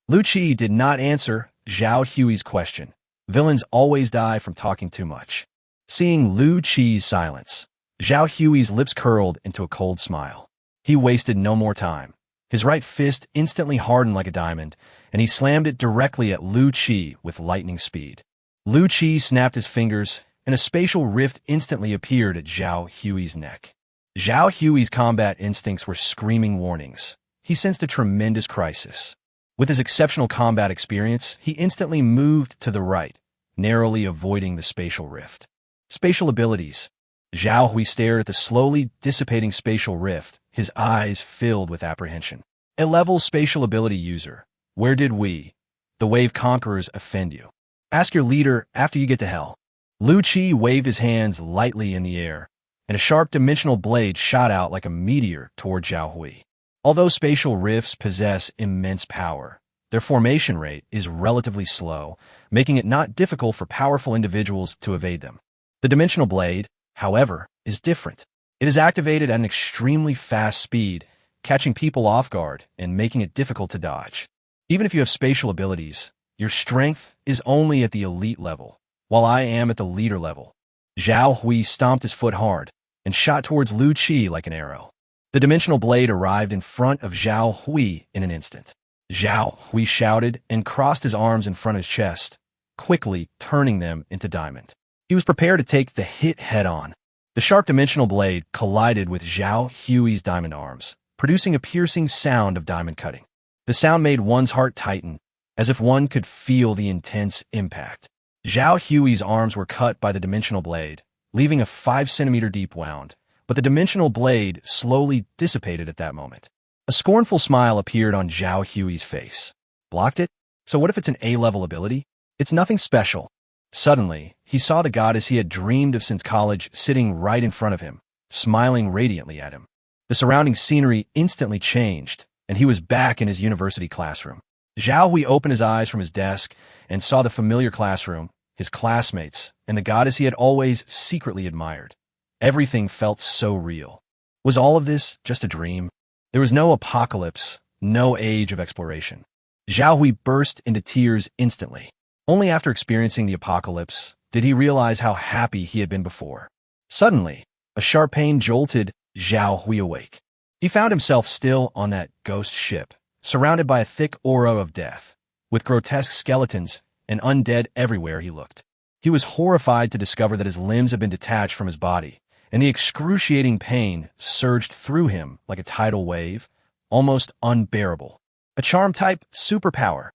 Lu Qi did not answer Zhao Hui's question. Villains always die from talking too much. Seeing Lu Qi's silence, Zhao Hui's lips curled into a cold smile. He wasted no more time. His right fist instantly hardened like a diamond, and he slammed it directly at Lu Qi with lightning speed. Lu Qi snapped his fingers, and a spatial rift instantly appeared at Zhao Hui's neck. Zhao Hui's combat instincts were screaming warnings. He sensed a tremendous crisis. With his exceptional combat experience, he instantly moved to the right, narrowly avoiding the spatial rift. Spatial abilities. Zhao Hui stared at the slowly dissipating spatial rift, his eyes filled with apprehension. A level spatial ability user. Where did we, the Wave Conquerors, offend you? Ask your leader after you get to hell. Lu Qi waved his hands lightly in the air, and a sharp dimensional blade shot out like a meteor toward Zhao Hui. Although spatial rifts possess immense power, their formation rate is relatively slow, making it not difficult for powerful individuals to evade them. The dimensional blade, however, is different. It is activated at an extremely fast speed, catching people off guard and making it difficult to dodge. Even if you have spatial abilities, your strength is only at the elite level, while I am at the leader level. Zhao Hui stomped his foot hard and shot towards Lu Qi like an arrow. The dimensional blade arrived in front of Zhao Hui in an instant. Zhao Hui shouted and crossed his arms in front of his chest, quickly turning them into diamond. He was prepared to take the hit head-on. The sharp dimensional blade collided with Zhao Hui's diamond arms, producing a piercing sound of diamond cutting. The sound made one's heart tighten, as if one could feel the intense impact. Zhao Hui's arms were cut by the dimensional blade, leaving a 5 centimeter deep wound, but the dimensional blade slowly dissipated at that moment. A scornful smile appeared on Zhao Hui's face. Blocked it? So what if it's an A-level ability? It's nothing special. Suddenly, he saw the goddess he had dreamed of since college sitting right in front of him, smiling radiantly at him. The surrounding scenery instantly changed, and he was back in his university classroom. Zhao Hui opened his eyes from his desk and saw the familiar classroom, his classmates, and the goddess he had always secretly admired. Everything felt so real. Was all of this just a dream? There was no apocalypse, no age of exploration. Zhao Hui burst into tears instantly. Only after experiencing the apocalypse did he realize how happy he had been before. Suddenly, a sharp pain jolted Zhao Hui awake. He found himself still on that ghost ship, surrounded by a thick aura of death, with grotesque skeletons and undead everywhere he looked. He was horrified to discover that his limbs had been detached from his body, and the excruciating pain surged through him like a tidal wave, almost unbearable. A charm-type superpower.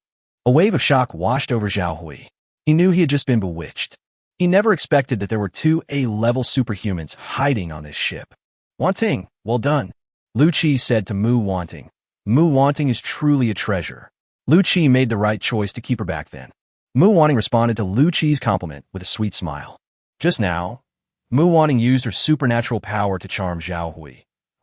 A wave of shock washed over Zhao Hui. He knew he had just been bewitched. He never expected that there were two A-level superhumans hiding on this ship. Wanting, well done, Lu Qi said to Mu Wanting. Mu Wanting is truly a treasure. Lu Qi made the right choice to keep her back then. Mu Wanting responded to Lu Qi's compliment with a sweet smile. Just now, Mu Wanting used her supernatural power to charm Zhao Hui,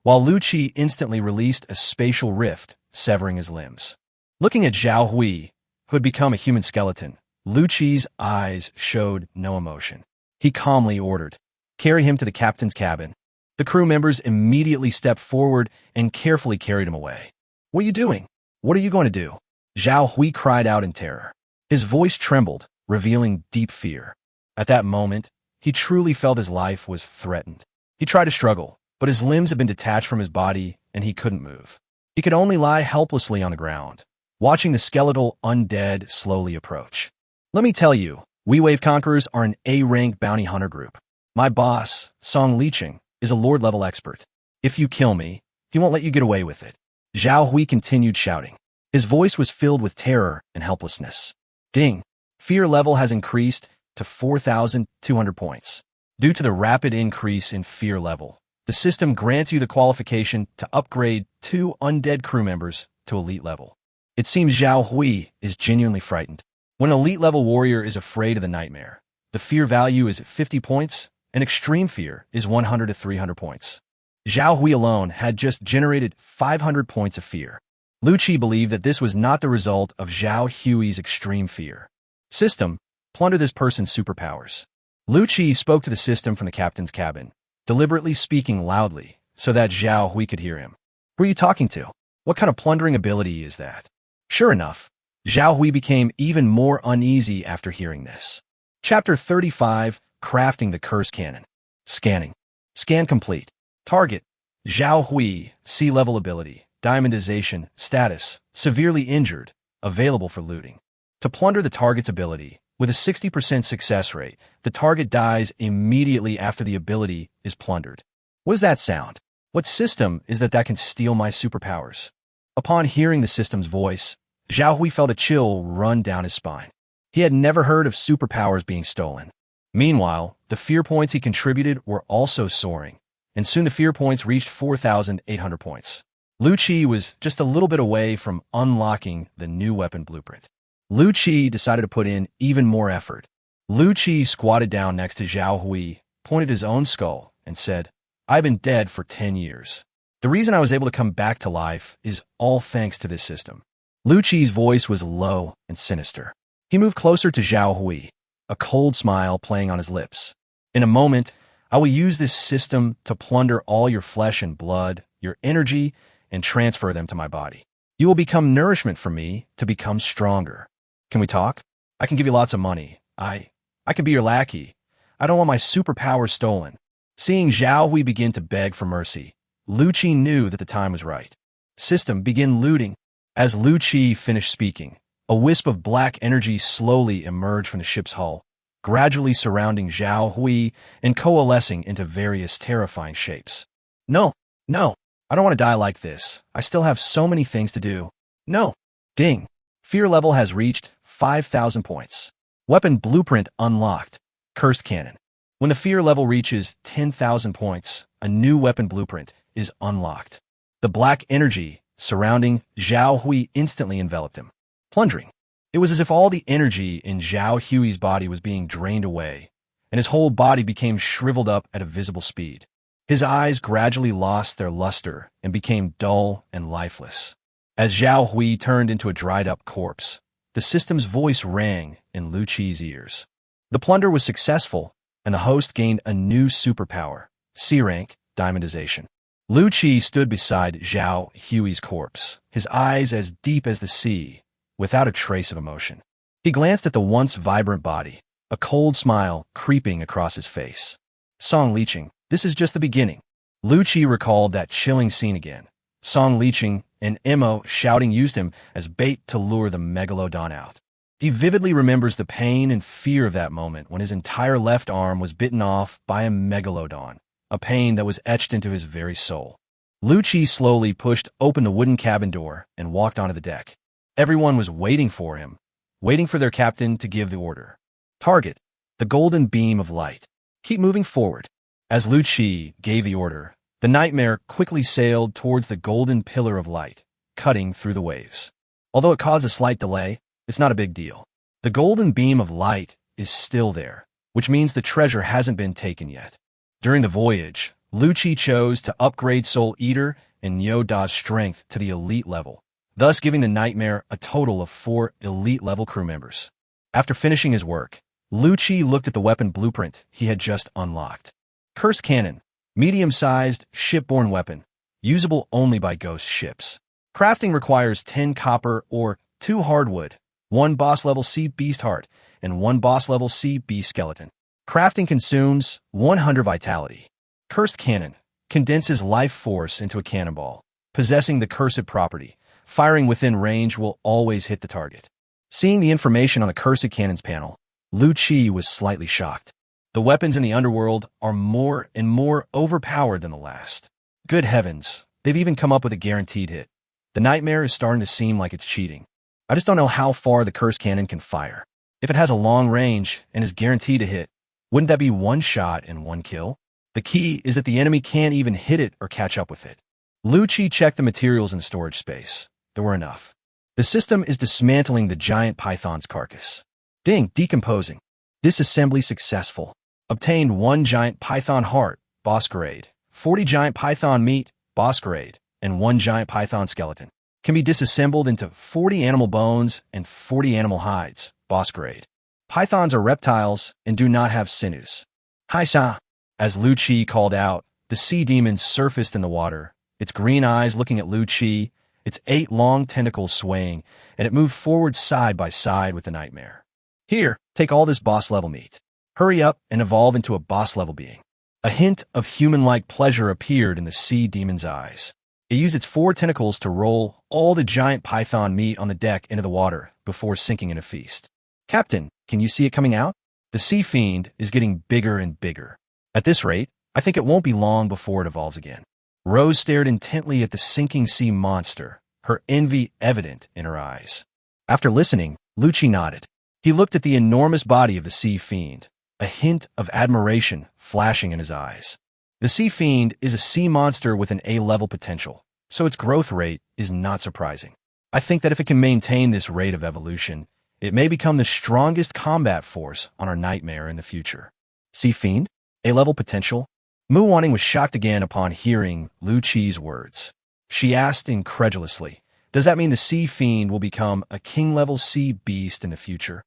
while Lu Qi instantly released a spatial rift, severing his limbs. Looking at Zhao Hui, who had become a human skeleton, Lu Qi's eyes showed no emotion. He calmly ordered, "Carry him to the captain's cabin." The crew members immediately stepped forward and carefully carried him away. "What are you doing? What are you going to do?" Zhao Hui cried out in terror. His voice trembled, revealing deep fear. At that moment, he truly felt his life was threatened. He tried to struggle, but his limbs had been detached from his body and he couldn't move. He could only lie helplessly on the ground, watching the skeletal undead slowly approach. "Let me tell you, we Wave Conquerors are an A-rank bounty hunter group. My boss, Song Liqing, is a Lord-level expert. If you kill me, he won't let you get away with it." Zhao Hui continued shouting. His voice was filled with terror and helplessness. Ding! Fear level has increased to 4,200 points. Due to the rapid increase in fear level, the system grants you the qualification to upgrade 2 undead crew members to elite level. It seems Zhao Hui is genuinely frightened. When an elite level warrior is afraid of the nightmare, the fear value is 50 points, and extreme fear is 100 to 300 points. Zhao Hui alone had just generated 500 points of fear. Lu Qi believed that this was not the result of Zhao Hui's extreme fear. System, plunder this person's superpowers. Lu Qi spoke to the system from the captain's cabin, deliberately speaking loudly so that Zhao Hui could hear him. "Who are you talking to? What kind of plundering ability is that?" Sure enough, Zhao Hui became even more uneasy after hearing this. Chapter 35, Crafting the Curse Cannon. Scanning. Scan complete. Target, Zhao Hui, C-level ability, diamondization, status, severely injured, available for looting. To plunder the target's ability, with a 60% success rate, the target dies immediately after the ability is plundered. What does that sound? What system is that can steal my superpowers? Upon hearing the system's voice, Zhao Hui felt a chill run down his spine. He had never heard of superpowers being stolen. Meanwhile, the fear points he contributed were also soaring, and soon the fear points reached 4,800 points. Lu Qi was just a little bit away from unlocking the new weapon blueprint. Lu Qi decided to put in even more effort. Lu Qi squatted down next to Zhao Hui, pointed his own skull, and said, "I've been dead for 10 years. The reason I was able to come back to life is all thanks to this system." Lu Qi's voice was low and sinister. He moved closer to Zhao Hui, a cold smile playing on his lips. "In a moment, I will use this system to plunder all your flesh and blood, your energy, and transfer them to my body. You will become nourishment for me to become stronger. Can we talk? I can give you lots of money. I can be your lackey. I don't want my superpowers stolen." Seeing Zhao Hui begin to beg for mercy, Lu Qi knew that the time was right. System, begin looting. As Lu Qi finished speaking, a wisp of black energy slowly emerged from the ship's hull, gradually surrounding Zhao Hui and coalescing into various terrifying shapes. No, I don't want to die like this. I still have so many things to do. No. Ding. Fear level has reached 5,000 points. Weapon blueprint unlocked. Cursed cannon. When the fear level reaches 10,000 points, a new weapon blueprint is unlocked. The black energy surrounding Zhao Hui instantly enveloped him. Plundering. It was as if all the energy in Zhao Hui's body was being drained away, and his whole body became shriveled up at a visible speed. His eyes gradually lost their luster and became dull and lifeless. As Zhao Hui turned into a dried-up corpse, the system's voice rang in Lu Qi's ears. The plunder was successful, and the host gained a new superpower, C-rank, diamondization. Lu Qi stood beside Zhao Hui's corpse, his eyes as deep as the sea, without a trace of emotion. He glanced at the once vibrant body, a cold smile creeping across his face. Song Liqing, this is just the beginning. Lu Qi recalled that chilling scene again. Song Liqing and Imo shouting used him as bait to lure the megalodon out. He vividly remembers the pain and fear of that moment when his entire left arm was bitten off by a megalodon, a pain that was etched into his very soul. Lu Qi slowly pushed open the wooden cabin door and walked onto the deck. Everyone was waiting for him, waiting for their captain to give the order. Target, the golden beam of light. Keep moving forward. As Lu Qi gave the order, the nightmare quickly sailed towards the golden pillar of light, cutting through the waves. Although it caused a slight delay, it's not a big deal. The golden beam of light is still there, which means the treasure hasn't been taken yet. During the voyage, Lu Qi chose to upgrade Soul Eater and Nyo Da's strength to the elite level, thus giving the nightmare a total of 4 elite-level crew members. After finishing his work, Lu Qi looked at the weapon blueprint he had just unlocked. Curse Cannon, medium-sized, shipborne weapon, usable only by ghost ships. Crafting requires 10 copper or 2 hardwood, 1 boss-level sea beast heart, and 1 boss-level sea beast skeleton. Crafting consumes 100 vitality. Cursed Cannon condenses life force into a cannonball, possessing the cursed property. Firing within range will always hit the target. Seeing the information on the Cursed Cannons panel, Lu Qi was slightly shocked. The weapons in the underworld are more and more overpowered than the last. Good heavens, they've even come up with a guaranteed hit. The nightmare is starting to seem like it's cheating. I just don't know how far the Cursed Cannon can fire. If it has a long range and is guaranteed to hit, wouldn't that be 1 shot and 1 kill? The key is that the enemy can't even hit it or catch up with it. Lu Qi checked the materials in the storage space. There were enough. The system is dismantling the giant python's carcass. Ding, decomposing. Disassembly successful. Obtained 1 giant python heart, boss grade, 40 giant python meat, boss grade, and 1 giant python skeleton. Can be disassembled into 40 animal bones and 40 animal hides, boss grade. Pythons are reptiles and do not have sinews. Hi-sa. As Lu Qi called out, the sea demon surfaced in the water, its green eyes looking at Lu Qi, its 8 long tentacles swaying, and it moved forward side by side with the nightmare. Here, take all this boss-level meat. Hurry up and evolve into a boss-level being. A hint of human-like pleasure appeared in the sea demon's eyes. It used its 4 tentacles to roll all the giant python meat on the deck into the water before sinking in a feast. Captain, can you see it coming out? The sea fiend is getting bigger and bigger. At this rate, I think it won't be long before it evolves again. Rose stared intently at the sinking sea monster, her envy evident in her eyes. After listening, Lu Qi nodded. He looked at the enormous body of the sea fiend, a hint of admiration flashing in his eyes. The sea fiend is a sea monster with an A-level potential, so its growth rate is not surprising. I think that if it can maintain this rate of evolution, it may become the strongest combat force on our nightmare in the future. Sea fiend? A-level potential? Mu Wanting was shocked again upon hearing Lu Qi's words. She asked incredulously, does that mean the sea fiend will become a king-level sea beast in the future?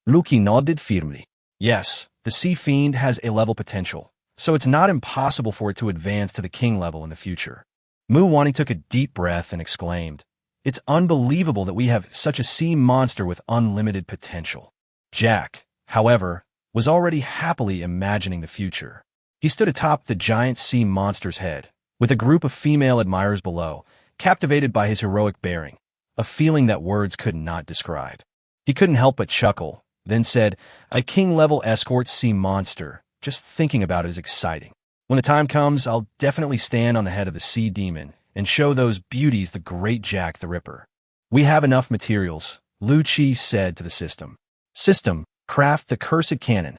Lu Qi nodded firmly. Yes, the sea fiend has A-level potential, so it's not impossible for it to advance to the king level in the future. Mu Wanting took a deep breath and exclaimed, it's unbelievable that we have such a sea monster with unlimited potential. Jack, however, was already happily imagining the future. He stood atop the giant sea monster's head, with a group of female admirers below, captivated by his heroic bearing, a feeling that words could not describe. He couldn't help but chuckle, then said, a king-level escort sea monster. Just thinking about it is exciting. When the time comes, I'll definitely stand on the head of the sea demon and show those beauties the great Jack the Ripper. We have enough materials, Lu Qi said to the system. System, craft the Cursed Cannon.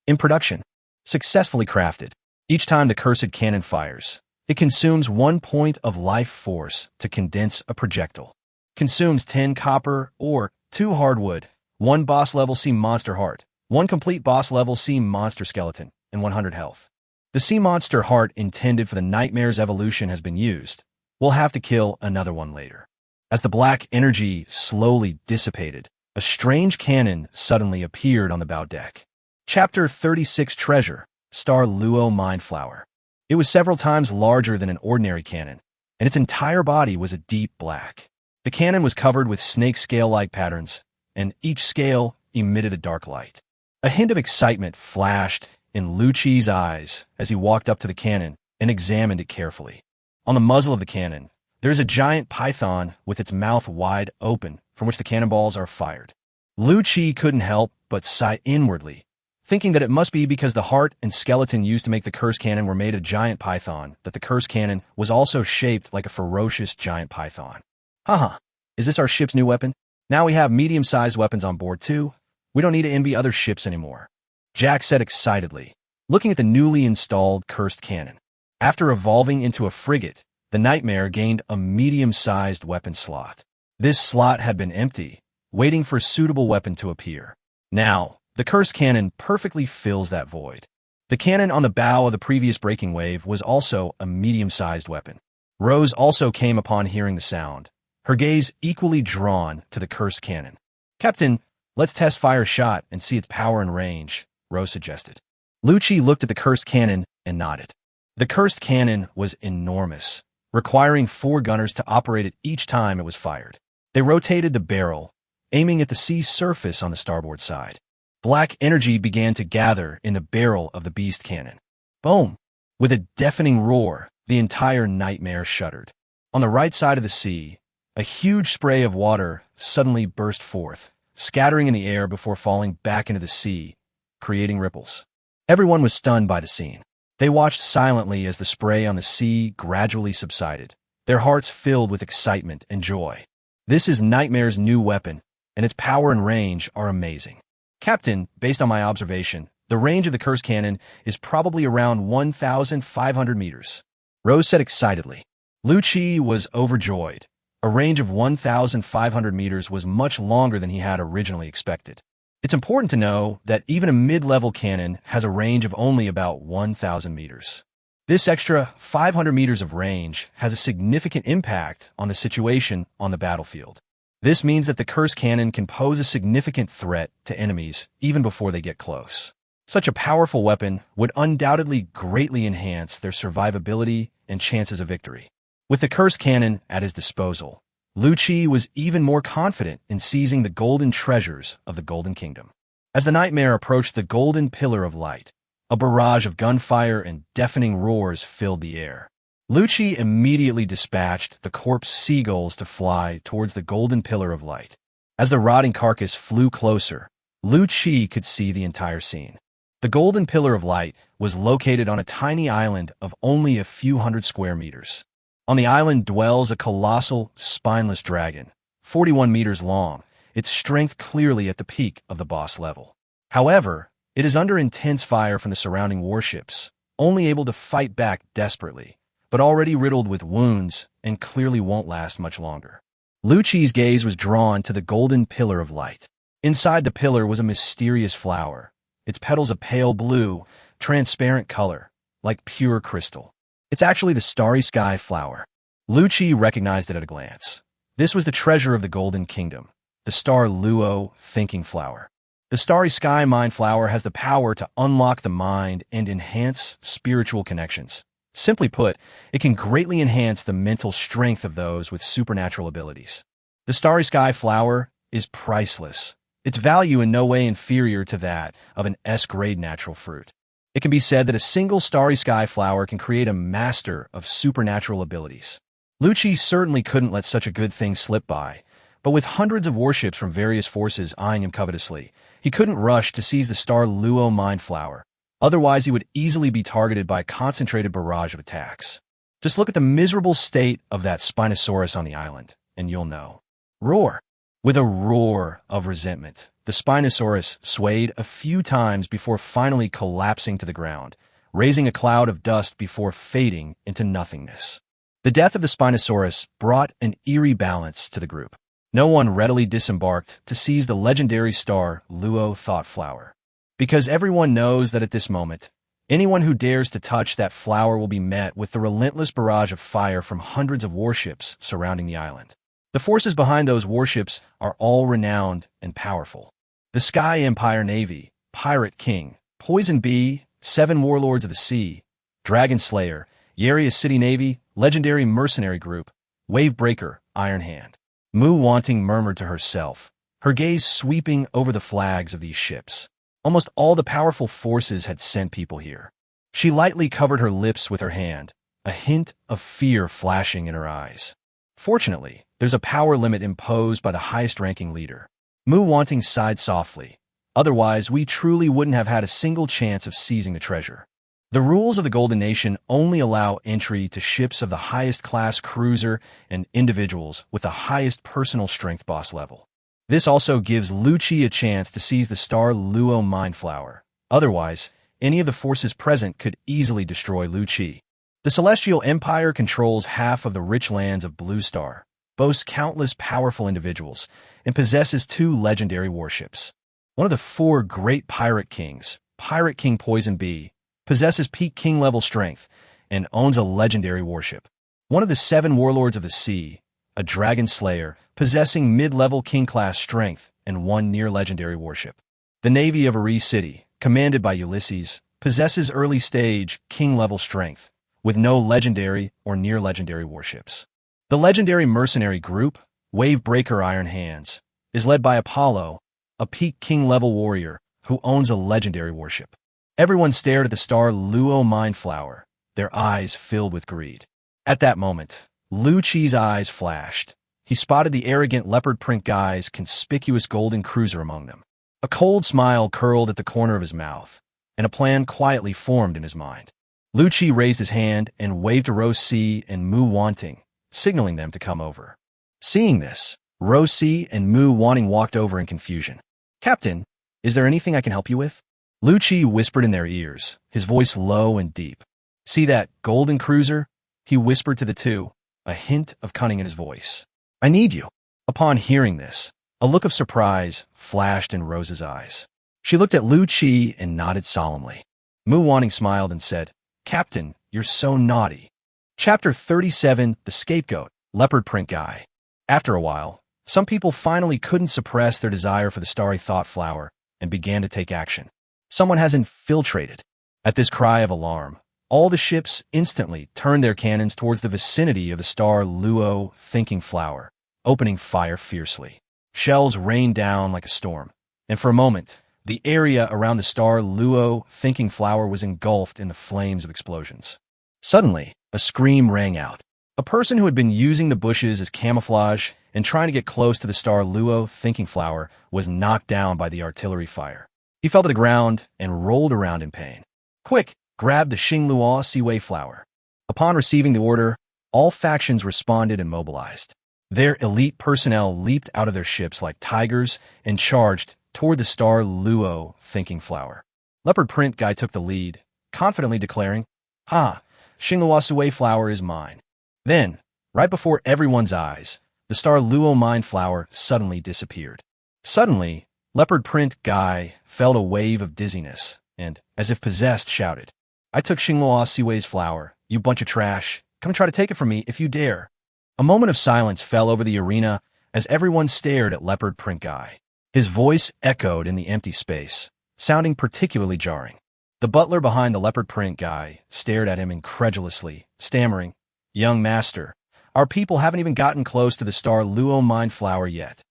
In production. Successfully crafted. Each time the Cursed Cannon fires, It consumes 1 point of life force to condense a projectile. Consumes 10 copper ore, 2 hardwood, 1 boss level sea monster heart, 1 complete boss level sea monster skeleton, and 100 health. The sea monster heart intended for the Nightmare's evolution has been used. We'll have to kill another one later. As the black energy slowly dissipated, a strange cannon suddenly appeared on the bow deck. Chapter 36 Treasure, Star Luo Mindflower. It was several times larger than an ordinary cannon, and its entire body was a deep black. The cannon was covered with snake scale-like patterns, and each scale emitted a dark light. A hint of excitement flashed in Lu Chi's eyes as he walked up to the cannon and examined it carefully. On the muzzle of the cannon, there is a giant python with its mouth wide open from which the cannonballs are fired. Lu Chi couldn't help but sigh inwardly, thinking that it must be because the heart and skeleton used to make the curse cannon were made of giant python, that the curse cannon was also shaped like a ferocious giant python. Haha, is this our ship's new weapon? Now we have medium-sized weapons on board too. We don't need to envy other ships anymore, Jack said excitedly, looking at the newly installed cursed cannon. After evolving into a frigate, the Nightmare gained a medium-sized weapon slot. This slot had been empty, waiting for a suitable weapon to appear. Now, the cursed cannon perfectly fills that void. The cannon on the bow of the previous breaking wave was also a medium-sized weapon. Rose also came upon hearing the sound, her gaze equally drawn to the cursed cannon. Captain, let's test fire shot and see its power and range, Rose suggested. Lu Chi looked at the cursed cannon and nodded. The cursed cannon was enormous, requiring 4 gunners to operate it each time it was fired. They rotated the barrel, aiming at the sea surface on the starboard side. Black energy began to gather in the barrel of the beast cannon. Boom! With a deafening roar, the entire Nightmare shuddered. On the right side of the sea, a huge spray of water suddenly burst forth, scattering in the air before falling back into the sea, creating ripples. Everyone was stunned by the scene. They watched silently as the spray on the sea gradually subsided, their hearts filled with excitement and joy. This is Nightmare's new weapon, and its power and range are amazing. Captain, based on my observation, the range of the curse cannon is probably around 1,500 meters, Rose said excitedly. Lu Chi was overjoyed. A range of 1,500 meters was much longer than he had originally expected. It's important to know that even a mid-level cannon has a range of only about 1,000 meters. This extra 500 meters of range has a significant impact on the situation on the battlefield. This means that the curse cannon can pose a significant threat to enemies even before they get close. Such a powerful weapon would undoubtedly greatly enhance their survivability and chances of victory. With the curse cannon at his disposal, Lu Chi was even more confident in seizing the golden treasures of the Golden Kingdom. As the Nightmare approached the golden pillar of light, a barrage of gunfire and deafening roars filled the air. Lu Chi immediately dispatched the corpse seagulls to fly towards the golden pillar of light. As the rotting carcass flew closer, Lu Chi could see the entire scene. The golden pillar of light was located on a tiny island of only a few hundred square meters. On the island dwells a colossal, spineless dragon, 41 meters long, its strength clearly at the peak of the boss level. However, it is under intense fire from the surrounding warships, only able to fight back desperately, but already riddled with wounds and clearly won't last much longer. Lu Chi's gaze was drawn to the golden pillar of light. Inside the pillar was a mysterious flower, its petals a pale blue, transparent color, like pure crystal. It's actually the starry sky flower. Lu Chi recognized it at a glance. This was the treasure of the Golden Kingdom, the Star Luo thinking flower. The starry sky mind flower has the power to unlock the mind and enhance spiritual connections. Simply put, it can greatly enhance the mental strength of those with supernatural abilities. The starry sky flower is priceless. Its value in no way inferior to that of an S-grade natural fruit. It can be said that a single starry sky flower can create a master of supernatural abilities. Lu Chi certainly couldn't let such a good thing slip by, but with hundreds of warships from various forces eyeing him covetously, he couldn't rush to seize the Star Luo mind flower. Otherwise, he would easily be targeted by a concentrated barrage of attacks. Just look at the miserable state of that Spinosaurus on the island, and you'll know. Roar! With a roar of resentment, the Spinosaurus swayed a few times before finally collapsing to the ground, raising a cloud of dust before fading into nothingness. The death of the Spinosaurus brought an eerie balance to the group. No one readily disembarked to seize the legendary star Luo Thought Flower. Because everyone knows that at this moment, anyone who dares to touch that flower will be met with the relentless barrage of fire from hundreds of warships surrounding the island. The forces behind those warships are all renowned and powerful. The Sky Empire Navy, Pirate King, Poison Bee, 7 Warlords of the Sea, Dragon Slayer, Yarius City Navy, Legendary Mercenary Group, Wavebreaker, Iron Hand. Mu Wanting murmured to herself, her gaze sweeping over the flags of these ships. Almost all the powerful forces had sent people here. She lightly covered her lips with her hand, a hint of fear flashing in her eyes. Fortunately, there's a power limit imposed by the highest-ranking leader. Mu Wanting sighed softly. Otherwise, we truly wouldn't have had a single chance of seizing the treasure. The rules of the Golden Nation only allow entry to ships of the highest class cruiser and individuals with the highest personal strength boss level. This also gives Lu Qi a chance to seize the star Luo Mind Flower. Otherwise, any of the forces present could easily destroy Lu Qi. The Celestial Empire controls half of the rich lands of Blue Star, boasts countless powerful individuals, and possesses 2 legendary warships. One of the 4 great pirate kings, Pirate King Poison Bee, possesses peak king-level strength and owns a legendary warship. One of the 7 Warlords of the Sea, a Dragon Slayer, possessing mid-level king-class strength and 1 near-legendary warship. The Navy of Ari City, commanded by Ulysses, possesses early-stage king-level strength, with no legendary or near-legendary warships. The Legendary Mercenary Group, Wavebreaker Iron Hands, is led by Apollo, a peak king-level warrior who owns a legendary warship. Everyone stared at the star Luo Mind Flower, their eyes filled with greed. At that moment, Lu Qi's eyes flashed. He spotted the arrogant leopard print guy's conspicuous golden cruiser among them. A cold smile curled at the corner of his mouth, and a plan quietly formed in his mind. Lu Qi raised his hand and waved to Rose C and Mu Wanting, signaling them to come over. Seeing this, Rose C and Mu Wanting walked over in confusion. "Captain, is there anything I can help you with?" Lu Qi whispered in their ears, his voice low and deep. "See that golden cruiser?" He whispered to the 2, a hint of cunning in his voice. "I need you." Upon hearing this, a look of surprise flashed in Rose's eyes. She looked at Lu Qi and nodded solemnly. Mu Wanting smiled and said, "Captain, you're so naughty." Chapter 37, The Scapegoat, Leopard Print Guy. After a while, some people finally couldn't suppress their desire for the starry thought flower and began to take action. Someone has infiltrated. At this cry of alarm, all the ships instantly turned their cannons towards the vicinity of the star Luo Thinking Flower, opening fire fiercely. Shells rained down like a storm, and for a moment, the area around the star Luo Thinking Flower was engulfed in the flames of explosions. Suddenly, a scream rang out. A person who had been using the bushes as camouflage and trying to get close to the star Luo Thinking Flower was knocked down by the artillery fire. He fell to the ground and rolled around in pain. "Quick, grab the Xingluo Siwei Flower." Upon receiving the order, all factions responded and mobilized. Their elite personnel leaped out of their ships like tigers and charged toward the star Luo Thinking Flower. Leopard Print Guy took the lead, confidently declaring, "Ha, Xingluo Siwei Flower is mine." Then, right before everyone's eyes, the star Luo Mind Flower suddenly disappeared. Suddenly, Leopard Print Guy felt a wave of dizziness and, as if possessed, shouted, "I took Xingluo Siwei's flower, you bunch of trash. Come and try to take it from me if you dare." A moment of silence fell over the arena as everyone stared at Leopard Print Guy. His voice echoed in the empty space, sounding particularly jarring. The butler behind the Leopard Print Guy stared at him incredulously, stammering, "Young master, our people haven't even gotten close to the star Luo Mind Flower yet."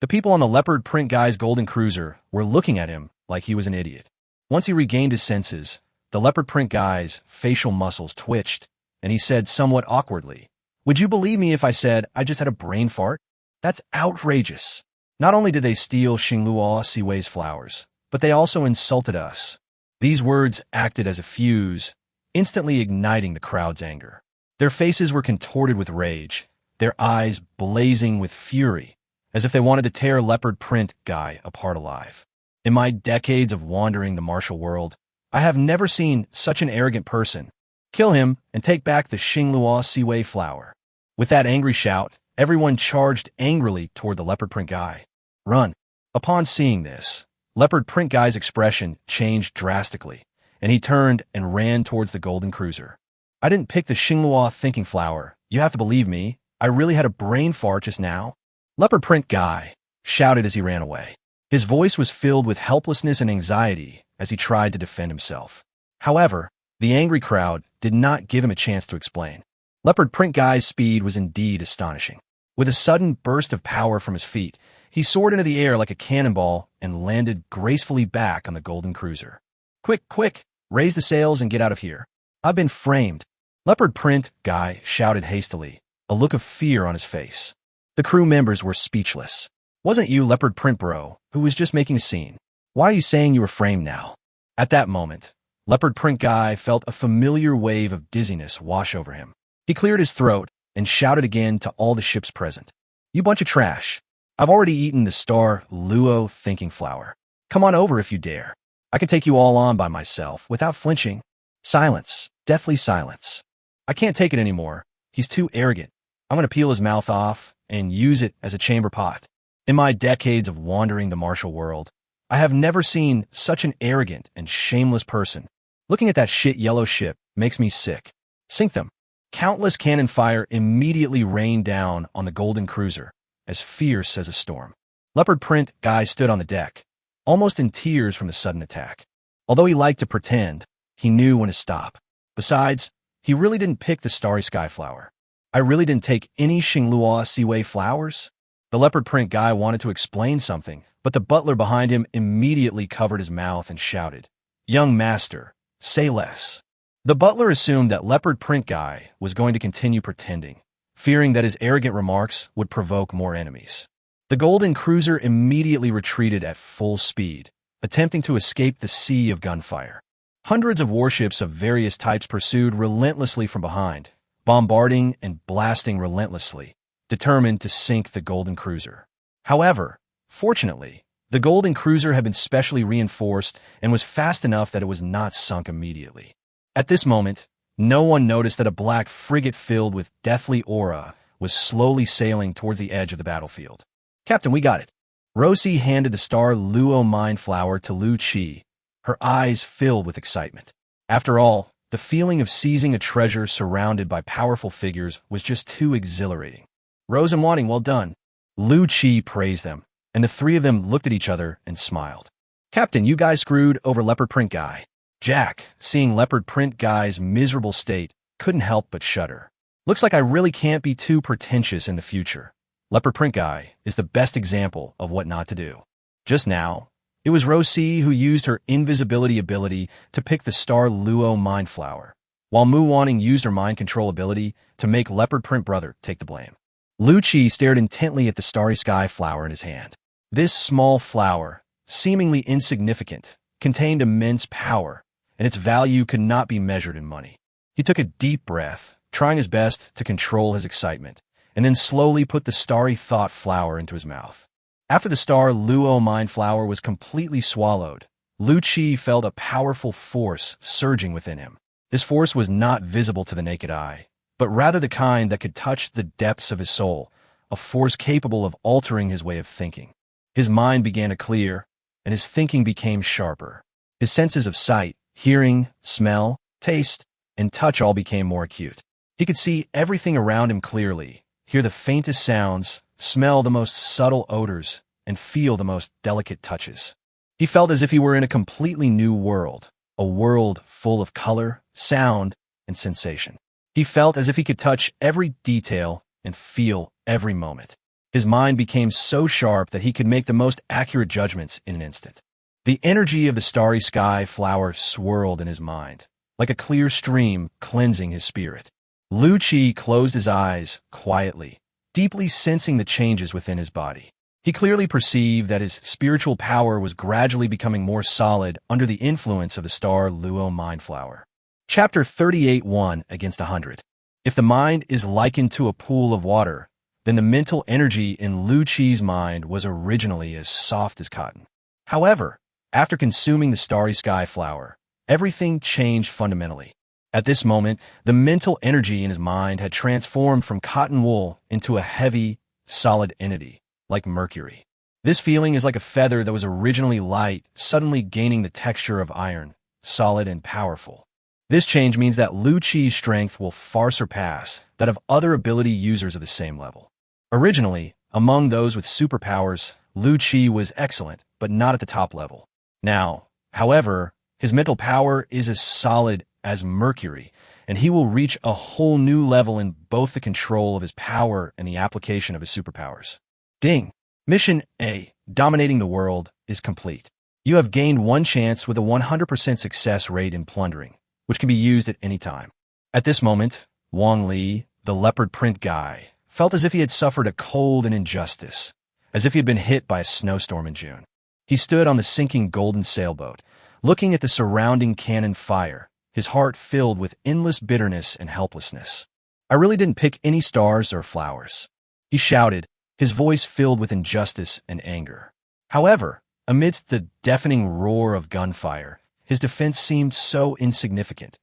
The people on the Leopard Print Guy's golden cruiser were looking at him like he was an idiot. Once he regained his senses, the Leopard Print Guy's facial muscles twitched, and he said somewhat awkwardly, "Would you believe me if I said I just had a brain fart? That's outrageous. Not only did they steal Xingluo Siwei's flowers, but they also insulted us." These words acted as a fuse, instantly igniting the crowd's anger. Their faces were contorted with rage, their eyes blazing with fury, as if they wanted to tear Leopard Print Guy apart alive. In my decades of wandering the martial world, I have never seen such an arrogant person. Kill him and take back the Xinglua Siwei flower." With that angry shout, everyone charged angrily toward the leopard print guy. Run. Upon seeing this, leopard print guy's expression changed drastically, and he turned and ran towards the golden cruiser. "I didn't pick the Xinglua thinking flower. You have to believe me. I really had a brain fart just now." Leopard print guy shouted as he ran away. His voice was filled with helplessness and anxiety as he tried to defend himself. However, the angry crowd did not give him a chance to explain. Leopard print guy's speed was indeed astonishing. With a sudden burst of power from his feet, he soared into the air like a cannonball and landed gracefully back on the golden cruiser. "Quick, quick, raise the sails and get out of here. I've been framed." Leopard print guy shouted hastily, a look of fear on his face. The crew members were speechless. "Wasn't you leopard print bro who was just making a scene? Why are you saying you were framed now?" At that moment, leopard print guy felt a familiar wave of dizziness wash over him. He cleared his throat and shouted again to all the ships present. "You bunch of trash. I've already eaten the star Luo thinking flower. Come on over if you dare. I can take you all on by myself without flinching." Silence, deathly silence. "I can't take it anymore. He's too arrogant. I'm going to peel his mouth off and use it as a chamber pot." In my decades of wandering the martial world, I have never seen such an arrogant and shameless person. Looking at that shit yellow ship makes me sick. Sink them. Countless cannon fire immediately rained down on the golden cruiser, as fierce as a storm. Leopard print guy stood on the deck, almost in tears from the sudden attack. Although he liked to pretend, he knew when to stop. Besides, he really didn't pick the starry sky flower. I really didn't take any Xinglua Siwei flowers. The leopard print guy wanted to explain something, but the butler behind him immediately covered his mouth and shouted, "Young master, say less." The butler assumed that leopard print guy was going to continue pretending, fearing that his arrogant remarks would provoke more enemies. The golden cruiser immediately retreated at full speed, attempting to escape the sea of gunfire. Hundreds of warships of various types pursued relentlessly from behind, bombarding and blasting relentlessly, determined to sink the golden cruiser. However, fortunately, the golden cruiser had been specially reinforced and was fast enough that it was not sunk immediately. At this moment, no one noticed that a black frigate filled with deathly aura was slowly sailing towards the edge of the battlefield. "Captain, we got it." Rosie handed the star Luo Mind Flower to Lu Chi, her eyes filled with excitement. After all, the feeling of seizing a treasure surrounded by powerful figures was just too exhilarating. "Rose and Wanting, well done." Lu Chi praised them, and the three of them looked at each other and smiled. "Captain, you guys screwed over leopard print guy." Jack, seeing leopard print guy's miserable state, couldn't help but shudder. "Looks like I really can't be too pretentious in the future. Leopard print guy is the best example of what not to do." Just now, it was Rosie who used her invisibility ability to pick the star Luo Mind Flower, while Mu Wanting used her mind control ability to make leopard print brother take the blame. Lu Chi stared intently at the starry sky flower in his hand. This small flower, seemingly insignificant, contained immense power, and its value could not be measured in money. He took a deep breath, trying his best to control his excitement, and then slowly put the starry thought flower into his mouth. After the star Luo Mind Flower was completely swallowed, Lu Chi felt a powerful force surging within him. This force was not visible to the naked eye, but rather the kind that could touch the depths of his soul, a force capable of altering his way of thinking. His mind began to clear, and his thinking became sharper. His senses of sight, hearing, smell, taste, and touch all became more acute. He could see everything around him clearly, hear the faintest sounds, smell the most subtle odors, and feel the most delicate touches. He felt as if he were in a completely new world, a world full of color, sound, and sensation. He felt as if he could touch every detail and feel every moment. His mind became so sharp that he could make the most accurate judgments in an instant. The energy of the starry sky flower swirled in his mind, like a clear stream cleansing his spirit. Lu Chi closed his eyes quietly, deeply sensing the changes within his body. He clearly perceived that his spiritual power was gradually becoming more solid under the influence of the star Luo Mind Flower. Chapter 38 1 against 100. If the mind is likened to a pool of water, then the mental energy in Lu Chi's mind was originally as soft as cotton. However, after consuming the starry sky flower, everything changed fundamentally. At this moment, the mental energy in his mind had transformed from cotton wool into a heavy, solid entity, like mercury. This feeling is like a feather that was originally light, suddenly gaining the texture of iron, solid and powerful. This change means that Lu Qi's strength will far surpass that of other ability users of the same level. Originally, among those with superpowers, Lu Qi was excellent, but not at the top level. Now, however, his mental power is as solid as mercury, and he will reach a whole new level in both the control of his power and the application of his superpowers. Ding! Mission A, Dominating the World, is complete. You have gained one chance with a 100% success rate in plundering, which can be used at any time. At this moment, Wang Li, the leopard print guy, felt as if he had suffered a cold and injustice, as if he had been hit by a snowstorm in June. He stood on the sinking golden sailboat, looking at the surrounding cannon fire, his heart filled with endless bitterness and helplessness. I really didn't pick any stars or flowers, he shouted, his voice filled with injustice and anger. However, amidst the deafening roar of gunfire, his defense seemed so insignificant.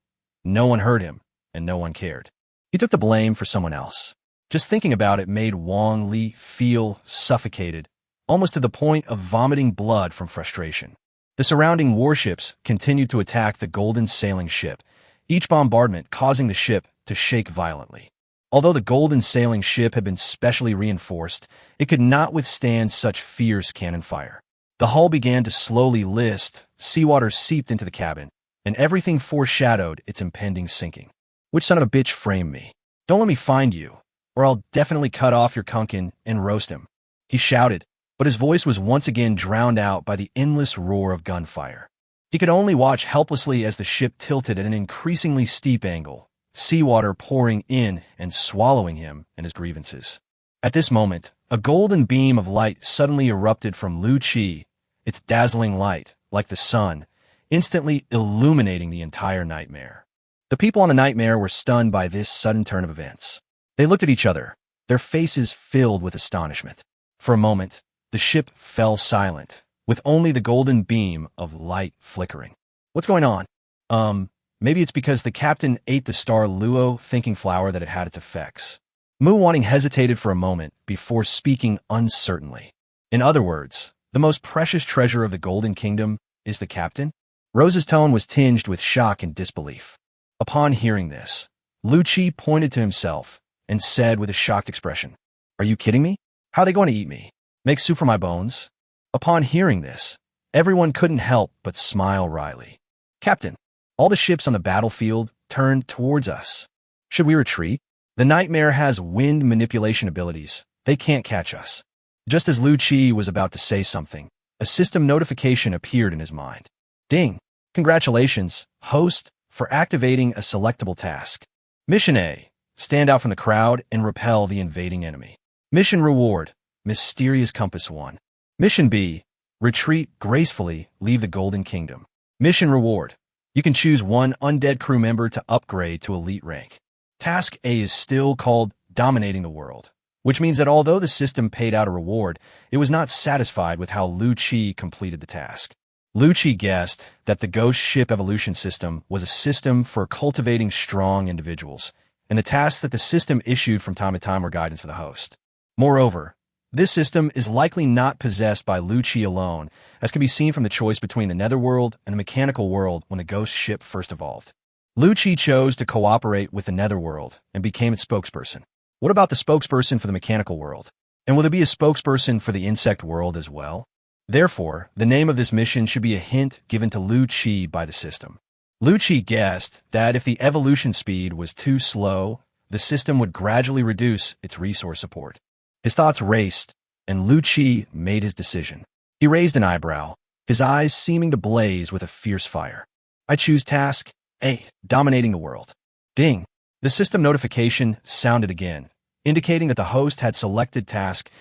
No one heard him, and no one cared. He took the blame for someone else. Just thinking about it made Wang Li feel suffocated, almost to the point of vomiting blood from frustration. The surrounding warships continued to attack the golden sailing ship, each bombardment causing the ship to shake violently. Although the golden sailing ship had been specially reinforced, it could not withstand such fierce cannon fire. The hull began to slowly list, seawater seeped into the cabin, and everything foreshadowed its impending sinking. Which son of a bitch framed me? Don't let me find you, or I'll definitely cut off your kunkin and roast him, he shouted, but his voice was once again drowned out by the endless roar of gunfire. He could only watch helplessly as the ship tilted at an increasingly steep angle, seawater pouring in and swallowing him and his grievances. At this moment, a golden beam of light suddenly erupted from Lu Qi, its dazzling light, like the sun, instantly illuminating the entire nightmare. The people on the nightmare were stunned by this sudden turn of events. They looked at each other, their faces filled with astonishment. For a moment, the ship fell silent, with only the golden beam of light flickering. What's going on? Maybe it's because the captain ate the star Luo thinking flower that it had its effects. Mu Wanting hesitated for a moment before speaking uncertainly. In other words, the most precious treasure of the Golden Kingdom is the captain? Rose's tone was tinged with shock and disbelief. Upon hearing this, Lu Qi pointed to himself and said with a shocked expression, "Are you kidding me? How are they going to eat me? Make soup for my bones?" Upon hearing this, everyone couldn't help but smile wryly. "Captain, all the ships on the battlefield turned towards us. Should we retreat? The nightmare has wind manipulation abilities. They can't catch us." Just as Lu Qi was about to say something, a system notification appeared in his mind. Ding! Congratulations, host, for activating a selectable task. Mission A, stand out from the crowd and repel the invading enemy. Mission Reward, Mysterious Compass 1. Mission B, retreat gracefully, leave the Golden Kingdom. Mission Reward, you can choose one undead crew member to upgrade to elite rank. Task A is still called Dominating the World, which means that although the system paid out a reward, it was not satisfied with how Lu Qi completed the task. Lu Qi guessed that the Ghost Ship Evolution System was a system for cultivating strong individuals, and the tasks that the system issued from time to time were guidance for the host. Moreover, this system is likely not possessed by Lu Qi alone, as can be seen from the choice between the Netherworld and the mechanical world when the Ghost Ship first evolved. Lu Qi chose to cooperate with the Netherworld and became its spokesperson. What about the spokesperson for the mechanical world? And will there be a spokesperson for the insect world as well? Therefore, the name of this mission should be a hint given to Lu Qi by the system. Lu Qi guessed that if the evolution speed was too slow, the system would gradually reduce its resource support. His thoughts raced, and Lu Qi made his decision. He raised an eyebrow, his eyes seeming to blaze with a fierce fire. I choose task A, Dominating the World. Ding! The system notification sounded again, indicating that the host had selected task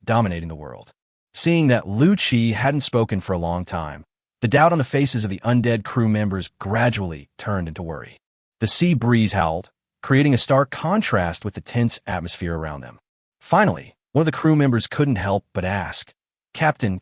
Dominating the World. Seeing that Lu Qi hadn't spoken for a long time, the doubt on the faces of the undead crew members gradually turned into worry. The sea breeze howled, creating a stark contrast with the tense atmosphere around them. Finally, one of the crew members couldn't help but ask, Captain,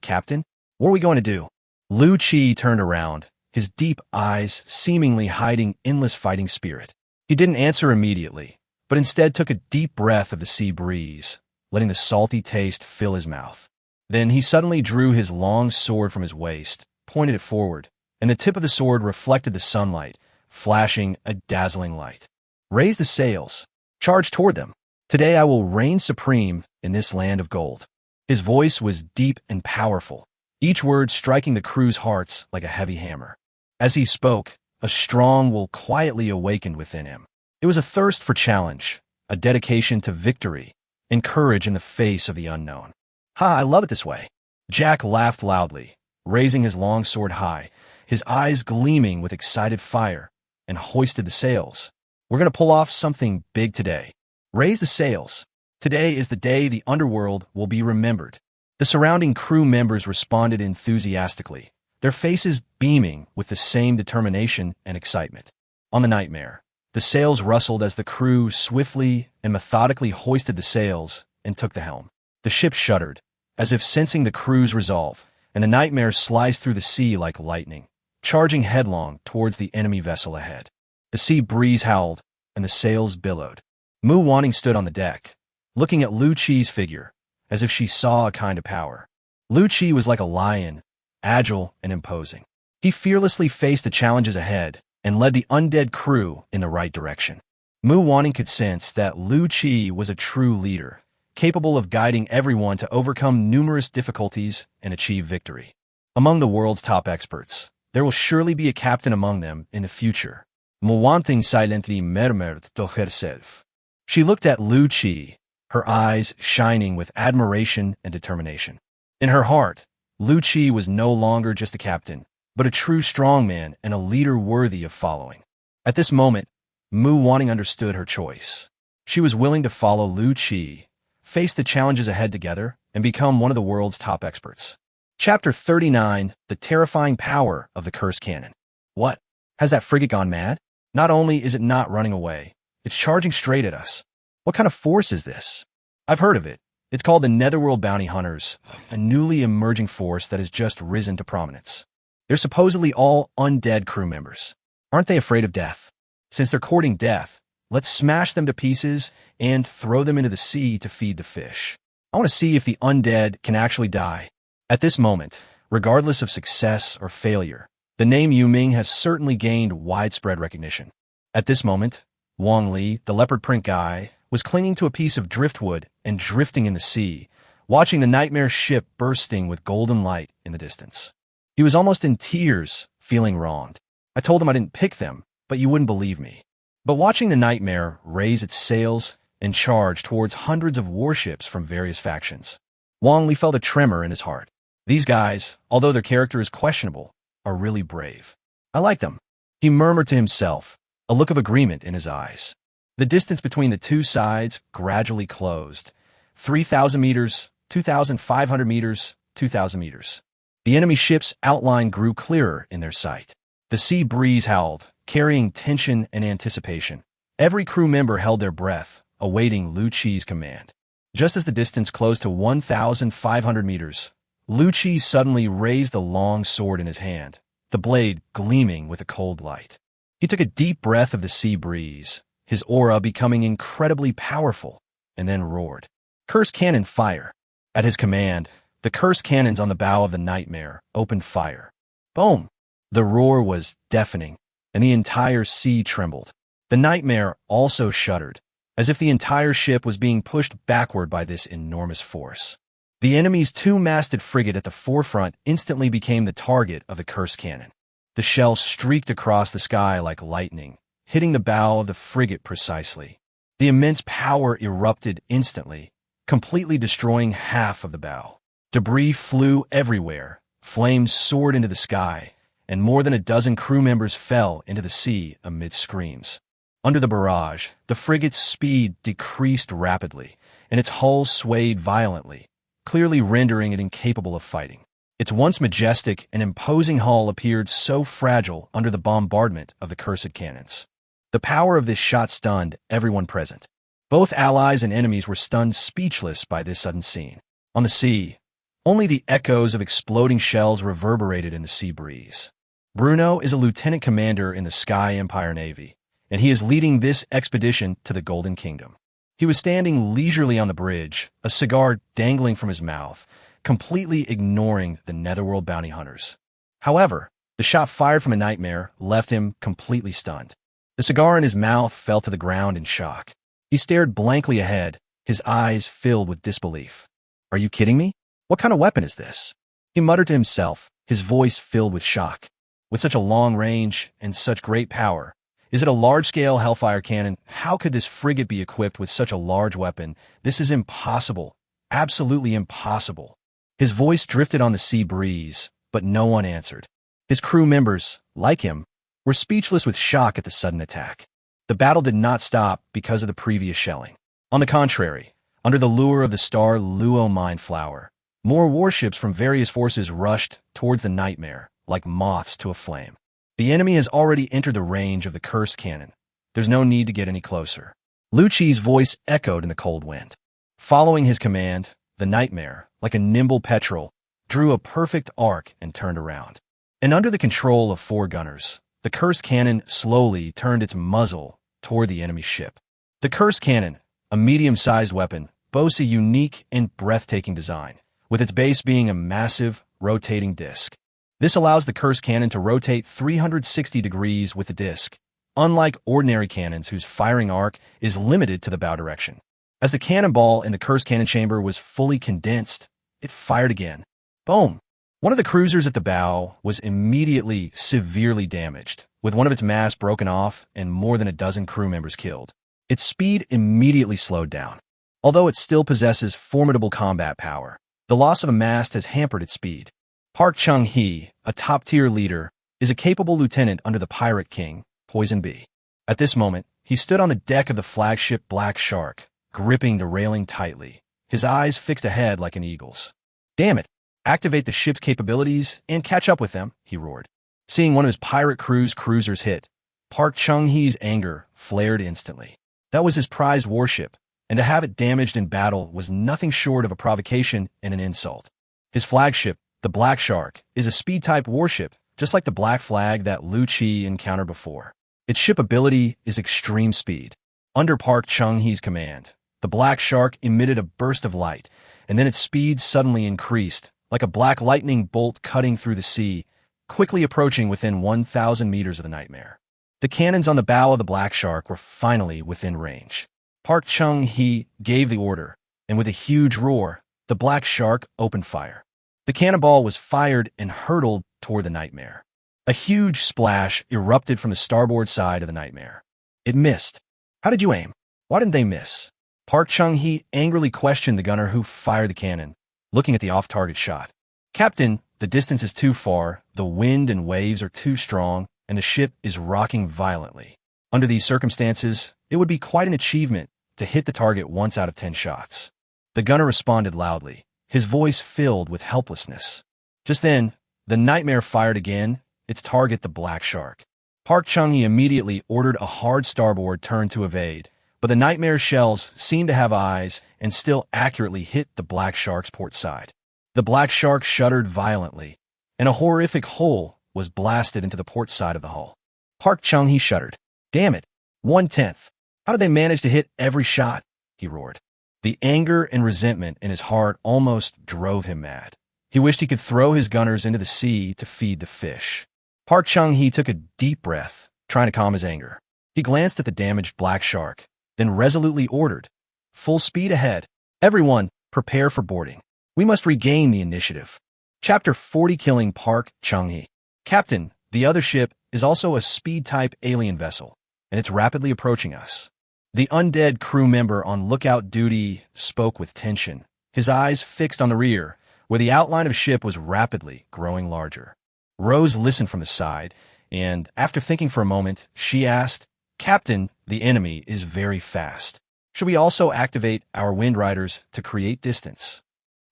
what are we going to do?" Lu Qi turned around, his deep eyes seemingly hiding endless fighting spirit. He didn't answer immediately, but instead took a deep breath of the sea breeze, letting the salty taste fill his mouth. Then he suddenly drew his long sword from his waist, pointed it forward, and the tip of the sword reflected the sunlight, flashing a dazzling light. Raise the sails. Charge toward them. Today I will reign supreme in this land of gold. His voice was deep and powerful, each word striking the crew's hearts like a heavy hammer. As he spoke, a strong will quietly awakened within him. It was a thirst for challenge, a dedication to victory, and courage in the face of the unknown. Ha, I love it this way. Jack laughed loudly, raising his long sword high, his eyes gleaming with excited fire, and hoisted the sails. We're going to pull off something big today. Raise the sails. Today is the day the underworld will be remembered. The surrounding crew members responded enthusiastically, their faces beaming with the same determination and excitement. On the Nightmare, the sails rustled as the crew swiftly and methodically hoisted the sails and took the helm. The ship shuddered, as if sensing the crew's resolve, and the Nightmare sliced through the sea like lightning, charging headlong towards the enemy vessel ahead. The sea breeze howled, and the sails billowed. Mu Wanting stood on the deck, looking at Lu Chi's figure, as if she saw a kind of power. Lu Chi was like a lion, agile and imposing. He fearlessly faced the challenges ahead and led the undead crew in the right direction. Mu Wanting could sense that Lu Chi was a true leader, capable of guiding everyone to overcome numerous difficulties and achieve victory. Among the world's top experts, there will surely be a captain among them in the future. Mu Wanting silently murmured to herself. She looked at Lu Chi, her eyes shining with admiration and determination. In her heart, Lu Chi was no longer just a captain, but a true strongman and a leader worthy of following. At this moment, Mu Wanting understood her choice. She was willing to follow Lu Chi, face the challenges ahead together, and become one of the world's top experts. Chapter 39, The Terrifying Power of the Cursed Cannon. What? Has that frigate gone mad? Not only is it not running away, it's charging straight at us. What kind of force is this? I've heard of it. It's called the Netherworld Bounty Hunters, a newly emerging force that has just risen to prominence. They're supposedly all undead crew members. Aren't they afraid of death? Since they're courting death, let's smash them to pieces and throw them into the sea to feed the fish. I want to see if the undead can actually die. At this moment, regardless of success or failure, the name Yu Ming has certainly gained widespread recognition. At this moment, Wang Li, the leopard print guy, was clinging to a piece of driftwood and drifting in the sea, watching the Nightmare ship bursting with golden light in the distance. He was almost in tears, feeling wronged. I told him I didn't pick them, but you wouldn't believe me. But watching the Nightmare raise its sails and charge towards hundreds of warships from various factions, Wang Li felt a tremor in his heart. These guys, although their character is questionable, are really brave. I like them. He murmured to himself, a look of agreement in his eyes. The distance between the two sides gradually closed. 3,000 meters, 2,500 meters, 2,000 meters. The enemy ship's outline grew clearer in their sight. The sea breeze howled, carrying tension and anticipation. Every crew member held their breath, awaiting Lu Chi's command. Just as the distance closed to 1,500 meters, Lu Chi suddenly raised a long sword in his hand, the blade gleaming with a cold light. He took a deep breath of the sea breeze, his aura becoming incredibly powerful, and then roared. Cursed cannon fire. At his command, the cursed cannons on the bow of the Nightmare opened fire. Boom! The roar was deafening, and the entire sea trembled. The Nightmare also shuddered, as if the entire ship was being pushed backward by this enormous force. The enemy's two-masted frigate at the forefront instantly became the target of the cursed cannon. The shell streaked across the sky like lightning, hitting the bow of the frigate precisely. The immense power erupted instantly, completely destroying half of the bow. Debris flew everywhere, flames soared into the sky, and more than a dozen crew members fell into the sea amid screams. Under the barrage, the frigate's speed decreased rapidly, and its hull swayed violently, clearly rendering it incapable of fighting. Its once majestic and imposing hull appeared so fragile under the bombardment of the cursed cannons. The power of this shot stunned everyone present. Both allies and enemies were stunned speechless by this sudden scene. On the sea, only the echoes of exploding shells reverberated in the sea breeze. Bruno is a lieutenant commander in the Sky Empire Navy, and he is leading this expedition to the Golden Kingdom. He was standing leisurely on the bridge, a cigar dangling from his mouth, completely ignoring the Netherworld bounty hunters. However, the shot fired from a nightmare left him completely stunned. The cigar in his mouth fell to the ground in shock. He stared blankly ahead, his eyes filled with disbelief. "Are you kidding me? What kind of weapon is this?" He muttered to himself, his voice filled with shock. "With such a long range and such great power, is it a large-scale Hellfire cannon? How could this frigate be equipped with such a large weapon? This is impossible. Absolutely impossible." His voice drifted on the sea breeze, but no one answered. His crew members, like him, were speechless with shock at the sudden attack. The battle did not stop because of the previous shelling. On the contrary, under the lure of the Star Luo mine flower, more warships from various forces rushed towards the Nightmare, like moths to a flame. The enemy has already entered the range of the cursed cannon. There's no need to get any closer. Lu Chi's voice echoed in the cold wind. Following his command, the Nightmare, like a nimble petrel, drew a perfect arc and turned around. And under the control of 4 gunners, the cursed cannon slowly turned its muzzle toward the enemy ship. The cursed cannon, a medium-sized weapon, boasts a unique and breathtaking design, with its base being a massive, rotating disc. This allows the cursed cannon to rotate 360 degrees with the disc, unlike ordinary cannons whose firing arc is limited to the bow direction. As the cannonball in the cursed cannon chamber was fully condensed, it fired again. Boom! One of the cruisers at the bow was immediately severely damaged, with one of its masts broken off and more than a dozen crew members killed. Its speed immediately slowed down. Although it still possesses formidable combat power, the loss of a mast has hampered its speed. Park Chung-hee, a top-tier leader, is a capable lieutenant under the Pirate King, Poison Bee. At this moment, he stood on the deck of the flagship Black Shark, gripping the railing tightly, his eyes fixed ahead like an eagle's. "Damn it! Activate the ship's capabilities and catch up with them," he roared. Seeing one of his pirate crew's cruisers hit, Park Chung-hee's anger flared instantly. That was his prized warship, and to have it damaged in battle was nothing short of a provocation and an insult. His flagship, the Black Shark, is a speed-type warship, just like the Black Flag that Lu Chi encountered before. Its ship ability is extreme speed. Under Park Chung-hee's command, the Black Shark emitted a burst of light, and then its speed suddenly increased, like a black lightning bolt cutting through the sea, quickly approaching within 1,000 meters of the Nightmare. The cannons on the bow of the Black Shark were finally within range. Park Chung-hee gave the order, and with a huge roar, the Black Shark opened fire. The cannonball was fired and hurtled toward the Nightmare. A huge splash erupted from the starboard side of the Nightmare. It missed. "How did you aim? Why didn't they miss?" Park Chung-hee angrily questioned the gunner who fired the cannon, looking at the off-target shot. "Captain, the distance is too far, the wind and waves are too strong, and the ship is rocking violently. Under these circumstances, it would be quite an achievement to hit the target once out of 10 shots." The gunner responded loudly, his voice filled with helplessness. Just then, the Nightmare fired again, its target the Black Shark. Park Chung-hee immediately ordered a hard starboard turn to evade, but the Nightmare's shells seemed to have eyes and still accurately hit the Black Shark's port side. The Black Shark shuddered violently, and a horrific hole was blasted into the port side of the hull. Park Chung-hee shuddered. "Damn it! 1/10. How did they manage to hit every shot?" he roared. The anger and resentment in his heart almost drove him mad. He wished he could throw his gunners into the sea to feed the fish. Park Chung-hee took a deep breath, trying to calm his anger. He glanced at the damaged Black Shark, then resolutely ordered, "Full speed ahead. Everyone, prepare for boarding. We must regain the initiative." Chapter 40, Killing Park Chung-hee. "Captain, the other ship is also a speed-type alien vessel, and it's rapidly approaching us." The undead crew member on lookout duty spoke with tension, his eyes fixed on the rear, where the outline of the ship was rapidly growing larger. Rose listened from the side, and after thinking for a moment, she asked, "Captain, the enemy is very fast. Should we also activate our wind riders to create distance?"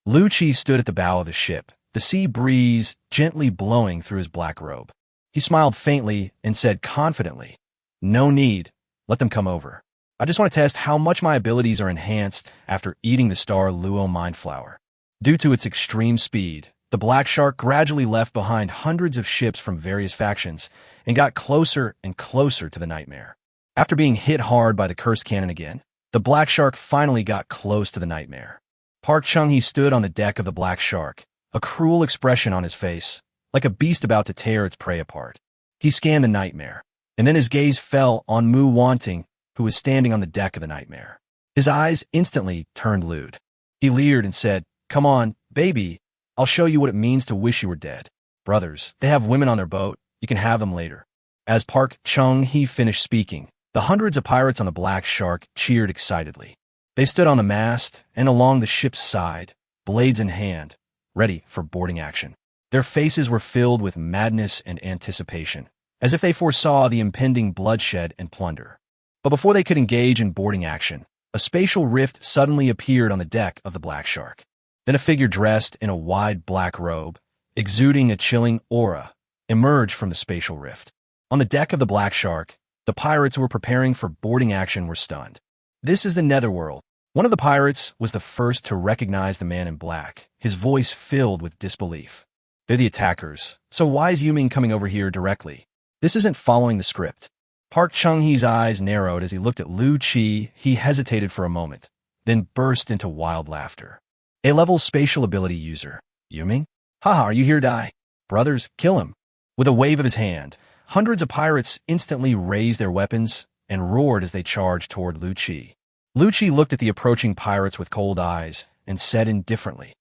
Lu Chi stood at the bow of the ship, the sea breeze gently blowing through his black robe. He smiled faintly and said confidently, "No need. Let them come over. I just want to test how much my abilities are enhanced after eating the Star Luo Mind Flower. Due to its extreme speed, The black shark gradually left behind hundreds of ships from various factions and got closer and closer to the nightmare. After being hit hard by the cursed cannon again, the black shark finally got close to the nightmare. Park Chung-hee stood on the deck of the black shark, a cruel expression on his face, like a beast about to tear its prey apart. He scanned the nightmare, and then his gaze fell on Mu Wanting, who was standing on the deck of the nightmare. His eyes instantly turned lewd. He leered and said, "Come on, baby, I'll show you what it means to wish you were dead. Brothers, they have women on their boat, you can have them later." As Park Chung-hee finished speaking, the hundreds of pirates on the black shark cheered excitedly. They stood on the mast and along the ship's side, blades in hand, ready for boarding action. Their faces were filled with madness and anticipation, as if they foresaw the impending bloodshed and plunder. But before they could engage in boarding action, a spatial rift suddenly appeared on the deck of the black shark. Then a figure dressed in a wide black robe, exuding a chilling aura, emerged from the spatial rift. On the deck of the black shark, the pirates who were preparing for boarding action were stunned. This is the Netherworld. One of the pirates was the first to recognize the man in black, his voice filled with disbelief. "They're the attackers, so why is Yuming coming over here directly? This isn't following the script." Park Chung-hee's eyes narrowed as he looked at Lu Chi. He hesitated for a moment, then burst into wild laughter. A-level spatial ability user. "Yuming? Haha, are you here to die? Brothers, kill him." With a wave of his hand, hundreds of pirates instantly raised their weapons and roared as they charged toward Lu Chi. Lu Chi looked at the approaching pirates with cold eyes and said indifferently,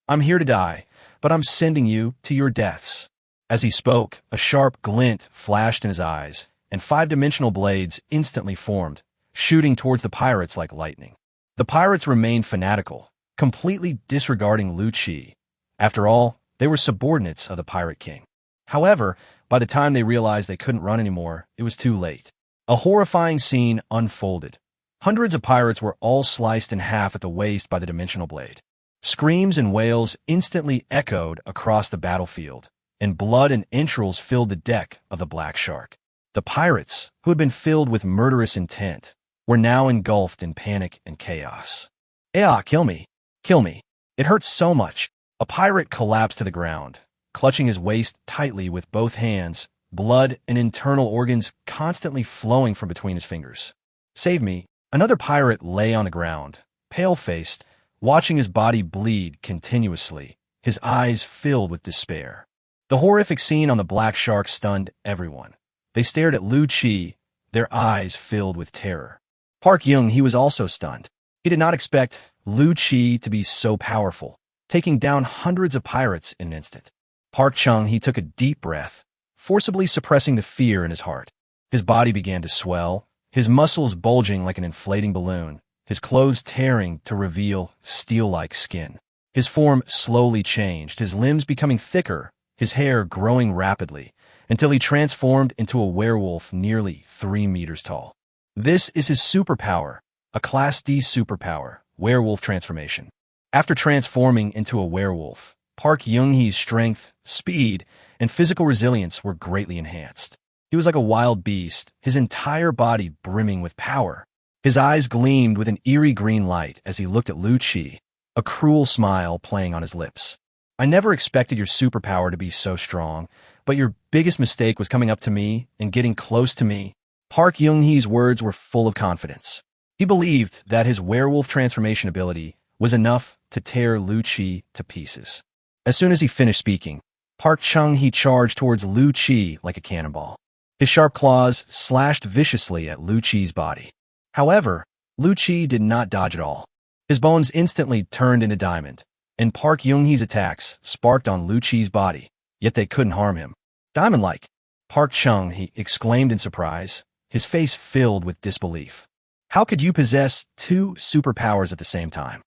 "I'm here to die, but I'm sending you to your deaths." As he spoke, a sharp glint flashed in his eyes, and 5-dimensional blades instantly formed, shooting towards the pirates like lightning. The pirates remained fanatical, completely disregarding Lu Chi. After all, they were subordinates of the Pirate King. However, by the time they realized they couldn't run anymore, it was too late. A horrifying scene unfolded. Hundreds of pirates were all sliced in half at the waist by the dimensional blade. Screams and wails instantly echoed across the battlefield, and blood and entrails filled the deck of the black shark. The pirates, who had been filled with murderous intent, were now engulfed in panic and chaos. Kill me! Kill me! It hurts so much." A pirate collapsed to the ground, clutching his waist tightly with both hands, blood and internal organs constantly flowing from between his fingers. "Save me!" Another pirate lay on the ground, pale-faced, watching his body bleed continuously, his eyes filled with despair. The horrific scene on the black shark stunned everyone. They stared at Lu Chi, their eyes filled with terror. Park Yung, he was also stunned. He did not expect Lu Chi to be so powerful, taking down hundreds of pirates in an instant. Park Chung, he took a deep breath, forcibly suppressing the fear in his heart. His body began to swell, his muscles bulging like an inflating balloon, his clothes tearing to reveal steel-like skin. His form slowly changed, his limbs becoming thicker, his hair growing rapidly, until he transformed into a werewolf nearly 3 meters tall. This is his superpower, a Class D superpower, werewolf transformation. After transforming into a werewolf, Park Yung-hee's strength, speed, and physical resilience were greatly enhanced. He was like a wild beast, his entire body brimming with power. His eyes gleamed with an eerie green light as he looked at Lu Chi, a cruel smile playing on his lips. "I never expected your superpower to be so strong, but your biggest mistake was coming up to me and getting close to me." Park Yung-hee's words were full of confidence. He believed that his werewolf transformation ability was enough to tear Lu Chi to pieces. As soon as he finished speaking, Park Chung-hee charged towards Lu Chi like a cannonball. His sharp claws slashed viciously at Lu Chi's body. However, Lu Chi did not dodge at all. His bones instantly turned into diamond, and Park Yung-hee's attacks sparked on Lu Chi's body, yet they couldn't harm him. "Diamond-like!" Park Chung-hee exclaimed in surprise, his face filled with disbelief. "How could you possess 2 superpowers at the same time?"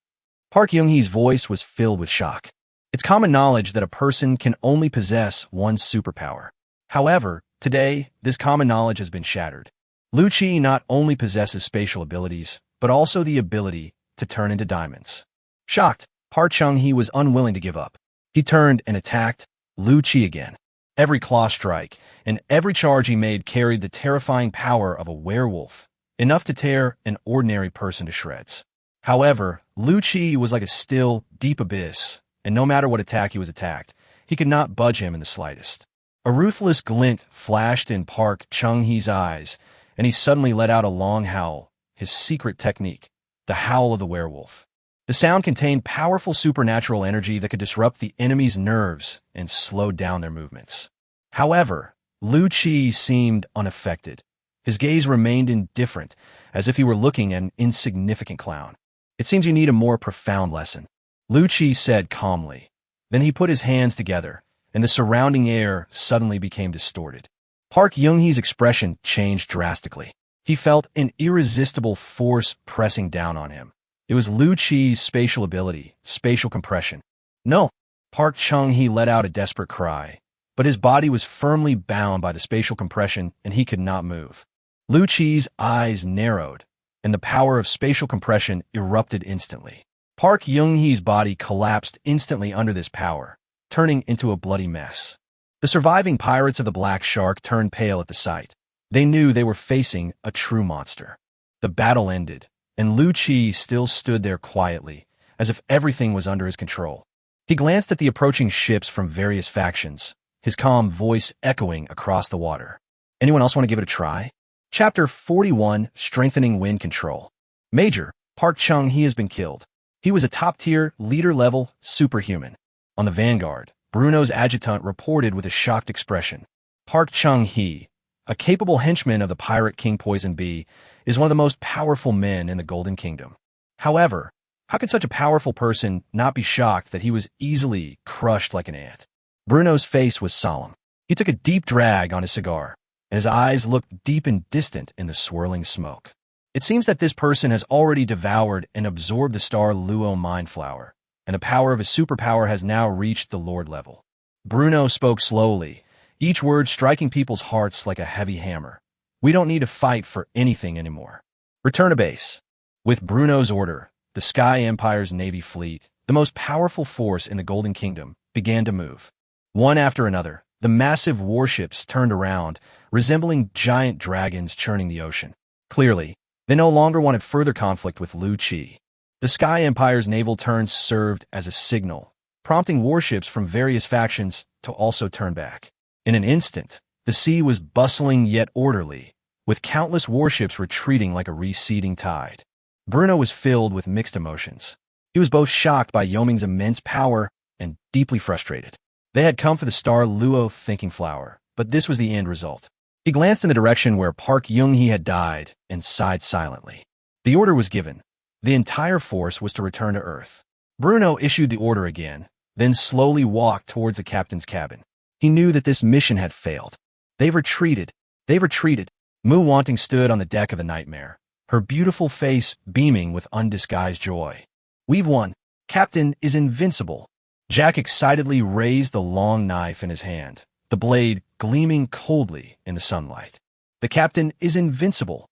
Park Yung-hee's voice was filled with shock. It's common knowledge that a person can only possess one superpower. However, today, this common knowledge has been shattered. Lu Chi not only possesses spatial abilities, but also the ability to turn into diamonds. Shocked, Park Chung-hee was unwilling to give up. He turned and attacked Lu Chi again. Every claw strike and every charge he made carried the terrifying power of a werewolf, enough to tear an ordinary person to shreds. However, Lu Chi was like a still, deep abyss, and no matter what attack he was attacked, He could not budge him in the slightest. A ruthless glint flashed in Park Chung-hee's eyes, and he suddenly let out a long howl, his secret technique, the howl of the werewolf. The sound contained powerful supernatural energy that could disrupt the enemy's nerves and slow down their movements. However, Lu Qi seemed unaffected. His gaze remained indifferent, as if he were looking at an insignificant clown. It seems you need a more profound lesson, Lu Qi said calmly. Then he put his hands together, and the surrounding air suddenly became distorted. Park Young-hee's expression changed drastically. He felt an irresistible force pressing down on him. It was Lu Qi's spatial ability, spatial compression. No! Park Chung-hee let out a desperate cry, but his body was firmly bound by the spatial compression and he could not move. Lu Qi's eyes narrowed, and the power of spatial compression erupted instantly. Park Young-hee's body collapsed instantly under this power, turning into a bloody mess. The surviving pirates of the Black Shark turned pale at the sight. They knew they were facing a true monster. The battle ended, and Lu Qi still stood there quietly, as if everything was under his control. He glanced at the approaching ships from various factions, his calm voice echoing across the water. Anyone else want to give it a try? Chapter 41, Strengthening Wind Control. Major, Park Chung-hee has been killed. He was a top-tier, leader-level superhuman. On the Vanguard, Bruno's adjutant reported with a shocked expression. Park Chung-hee, a capable henchman of the pirate King Poison Bee, is one of the most powerful men in the Golden Kingdom. However, how could such a powerful person not be shocked that he was easily crushed like an ant? Bruno's face was solemn. He took a deep drag on his cigar, and his eyes looked deep and distant in the swirling smoke. It seems that this person has already devoured and absorbed the star Luo Mind Flower, and the power of his superpower has now reached the Lord level. Bruno spoke slowly, each word striking people's hearts like a heavy hammer. We don't need to fight for anything anymore. Return to base. With Bruno's order, the Sky Empire's Navy fleet, the most powerful force in the Golden Kingdom, began to move. One after another, the massive warships turned around, resembling giant dragons churning the ocean. Clearly, they no longer wanted further conflict with Lu Qi. The Sky Empire's naval turns served as a signal, prompting warships from various factions to also turn back. In an instant, the sea was bustling yet orderly, with countless warships retreating like a receding tide. Bruno was filled with mixed emotions. He was both shocked by Yoming's immense power and deeply frustrated. They had come for the star Luo thinking flower, but this was the end result. He glanced in the direction where Park Young-hee had died and sighed silently. The order was given. The entire force was to return to Earth. Bruno issued the order again, then slowly walked towards the captain's cabin. He knew that this mission had failed. They've retreated. They've retreated. Mu Wanting stood on the deck of the Nightmare, her beautiful face beaming with undisguised joy. We've won. Captain is invincible. Jack excitedly raised the long knife in his hand, the blade gleaming coldly in the sunlight. The captain is invincible.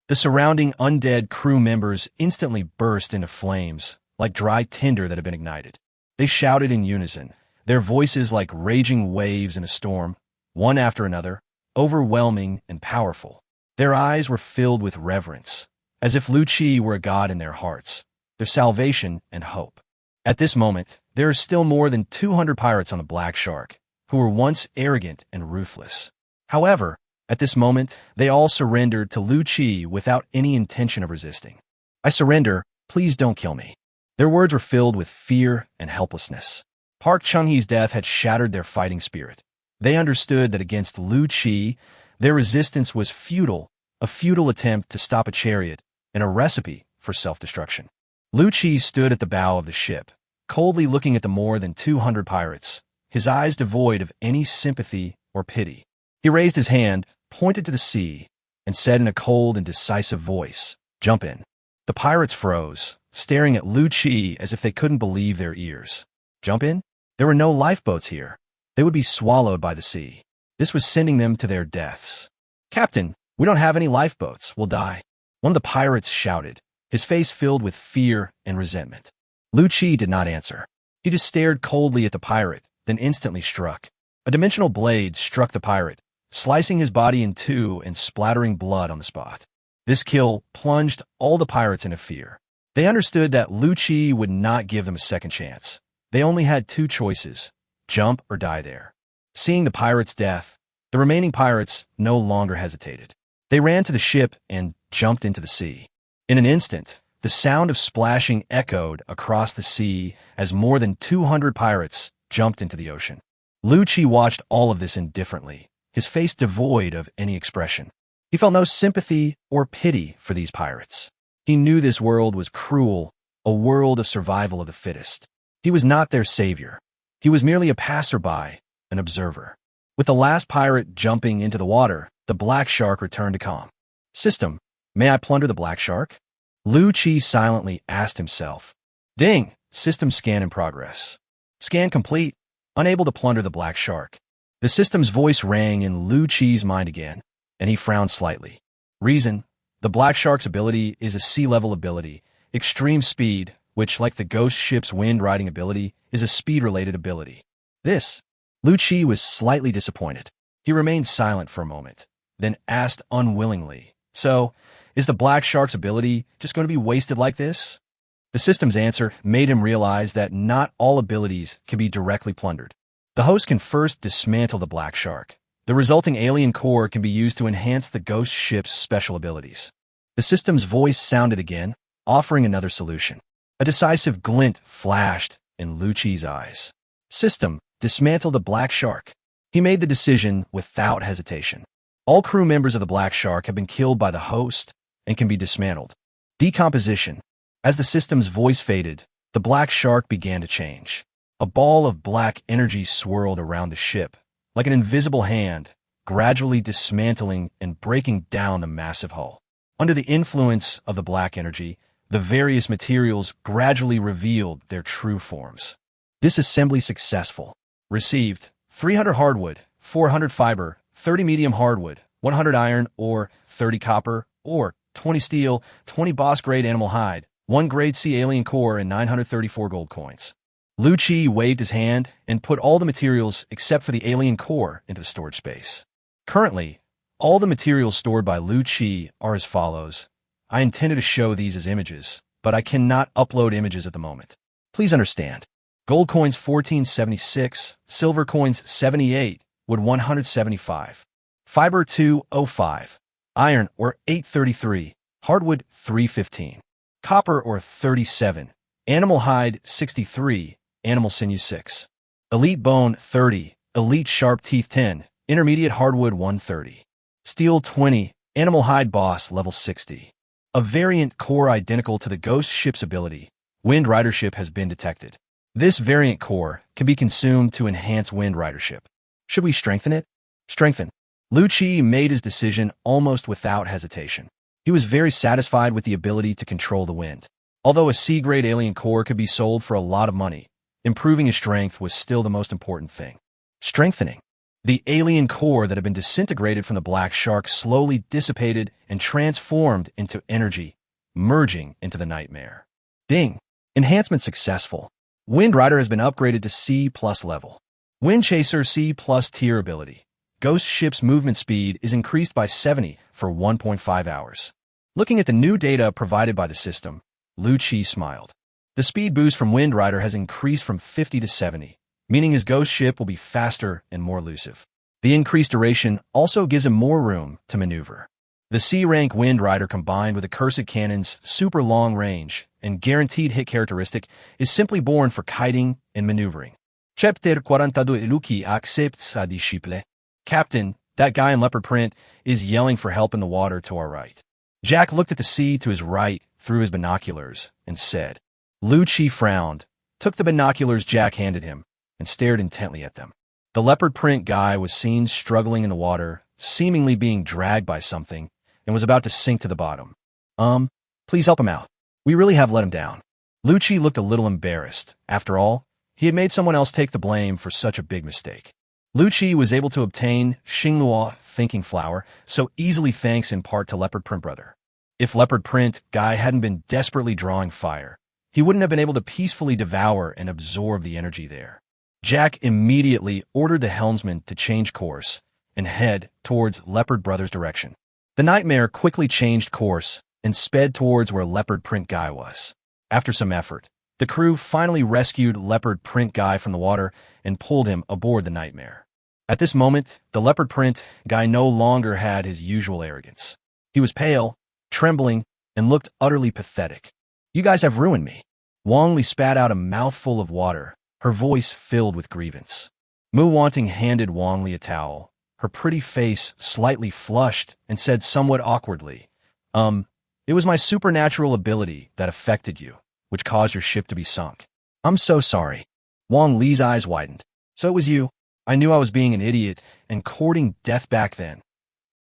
The surrounding undead crew members instantly burst into flames, like dry tinder that had been ignited. They shouted in unison, their voices like raging waves in a storm, one after another, overwhelming and powerful. Their eyes were filled with reverence, as if Lu Qi were a god in their hearts, their salvation and hope. At this moment, there are still more than 200 pirates on the Black Shark, who were once arrogant and ruthless. However, at this moment, they all surrendered to Lu Qi without any intention of resisting. I surrender, please don't kill me. Their words were filled with fear and helplessness. Park Chung-hee's death had shattered their fighting spirit. They understood that against Lu Qi, their resistance was futile, a futile attempt to stop a chariot, and a recipe for self-destruction. Lu Qi stood at the bow of the ship, coldly looking at the more than 200 pirates, his eyes devoid of any sympathy or pity. He raised his hand, pointed to the sea, and said in a cold and decisive voice, "Jump in." The pirates froze, staring at Lu Qi as if they couldn't believe their ears. Jump in? There were no lifeboats here. They would be swallowed by the sea. This was sending them to their deaths. "Captain, we don't have any lifeboats. We'll die." One of the pirates shouted, his face filled with fear and resentment. Lu Qi did not answer. He just stared coldly at the pirate, then instantly struck. A dimensional blade struck the pirate, slicing his body in two and splattering blood on the spot. This kill plunged all the pirates into fear. They understood that Lu Qi would not give them a second chance. They only had two choices: jump or die there. Seeing the pirate's death, the remaining pirates no longer hesitated. They ran to the ship and jumped into the sea. In an instant, the sound of splashing echoed across the sea as more than 200 pirates jumped into the ocean. Lu Qi watched all of this indifferently, his face devoid of any expression. He felt no sympathy or pity for these pirates. He knew this world was cruel, a world of survival of the fittest. He was not their savior. He was merely a passerby, an observer. With the last pirate jumping into the water, the black shark returned to calm. System, may I plunder the black shark? Lu Qi silently asked himself. Ding! System scan in progress. Scan complete. Unable to plunder the black shark. The system's voice rang in Lu Qi's mind again, and he frowned slightly. Reason, the black shark's ability is a sea-level ability, extreme speed, which, like the ghost ship's wind-riding ability, is a speed-related ability. Lu Qi was slightly disappointed. He remained silent for a moment, then asked unwillingly, So, is the black shark's ability just going to be wasted like this? The system's answer made him realize that not all abilities can be directly plundered. The host can first dismantle the black shark. The resulting alien core can be used to enhance the ghost ship's special abilities. The system's voice sounded again, offering another solution. A decisive glint flashed in Lu Qi's eyes. System, dismantle the black shark. He made the decision without hesitation. All crew members of the black shark have been killed by the host and can be dismantled. Decomposition. As the system's voice faded, the black shark began to change. A ball of black energy swirled around the ship, like an invisible hand, gradually dismantling and breaking down the massive hull. Under the influence of the black energy, the various materials gradually revealed their true forms. Disassembly successful. Received 300 hardwood, 400 fiber, 30 medium hardwood, 100 iron ore, 30 copper ore, 20 steel, 20 boss-grade animal hide, 1 grade C alien core, and 934 gold coins. Lu Qi waved his hand and put all the materials except for the alien core into the storage space. Currently, all the materials stored by Lu Qi are as follows. I intended to show these as images, but I cannot upload images at the moment. Please understand. Gold coins 1476, silver coins 78, wood 175, fiber 205, iron or 833, hardwood 315, copper or 37, animal hide 63, animal sinew 6, elite bone 30, elite sharp teeth 10, intermediate hardwood 130, steel 20, animal hide boss level 60. A variant core identical to the ghost ship's ability, wind ridership, has been detected. This variant core can be consumed to enhance wind ridership. Should we strengthen it? Strengthen. Lu Qi made his decision almost without hesitation. He was very satisfied with the ability to control the wind. Although a C-grade alien core could be sold for a lot of money, improving his strength was still the most important thing. Strengthening. The alien core that had been disintegrated from the black shark slowly dissipated and transformed into energy, merging into the nightmare. Ding. Enhancement successful. Wind Rider has been upgraded to C+ level. Wind Chaser C+ tier ability. Ghost ship's movement speed is increased by 70 for 1.5 hours. Looking at the new data provided by the system, Lu Qi smiled. The speed boost from Wind Rider has increased from 50 to 70, meaning his ghost ship will be faster and more elusive. The increased duration also gives him more room to maneuver. The C-rank Wind Rider combined with the Cursed Cannon's super long range and guaranteed hit characteristic is simply born for kiting and maneuvering. Chapter 42 Lu Qi accepts sa disciple. Captain, that guy in leopard print is yelling for help in the water to our right. Jack looked at the sea to his right through his binoculars and said. Lu Qi frowned, took the binoculars Jack handed him, and stared intently at them. The leopard print guy was seen struggling in the water, seemingly being dragged by something, and was about to sink to the bottom. Please help him out. We really have let him down. Lu Qi looked a little embarrassed. After all, he had made someone else take the blame for such a big mistake. Lu Qi was able to obtain Xingluo thinking flower so easily thanks in part to Leopard Print Brother. If Leopard Print guy hadn't been desperately drawing fire, he wouldn't have been able to peacefully devour and absorb the energy there. Jack immediately ordered the helmsman to change course and head towards Leopard Brother's direction. The Nightmare quickly changed course and sped towards where Leopard Print Guy was. After some effort, The crew finally rescued leopard print guy from the water and pulled him aboard the Nightmare. At this moment, the leopard print guy no longer had his usual arrogance. He was pale, trembling, and looked utterly pathetic. "You guys have ruined me." Wang Li spat out a mouthful of water, her voice filled with grievance. Mu Wanting handed Wang Li a towel, her pretty face slightly flushed, and said somewhat awkwardly, It was my supernatural ability that affected you, which caused your ship to be sunk. I'm so sorry." Wang Li's eyes widened. "So it was you. I knew I was being an idiot and courting death back then."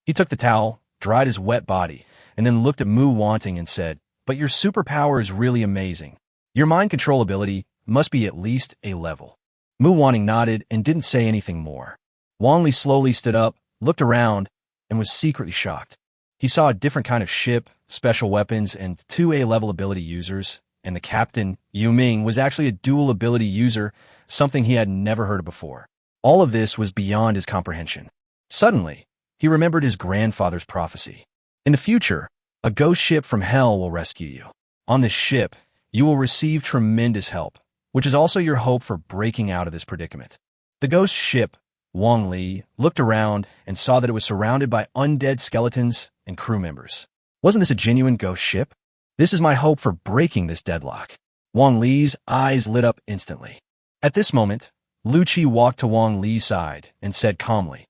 He took the towel, dried his wet body, and then looked at Mu Wanting and said, "But your superpower is really amazing. Your mind control ability must be at least A level." Mu Wanting nodded and didn't say anything more. Wang Li slowly stood up, looked around, and was secretly shocked. He saw a different kind of ship, special weapons, and 2 A-level ability users, and the captain, Yu Ming, was actually a dual ability user, something he had never heard of before. All of this was beyond his comprehension. Suddenly, he remembered his grandfather's prophecy. In the future, a ghost ship from hell will rescue you. On this ship, you will receive tremendous help, which is also your hope for breaking out of this predicament. The ghost ship, Wang Li, looked around and saw that it was surrounded by undead skeletons and crew members. Wasn't this a genuine ghost ship? This is my hope for breaking this deadlock. Wang Li's eyes lit up instantly. At this moment, Lu Qi walked to Wang Li's side and said calmly,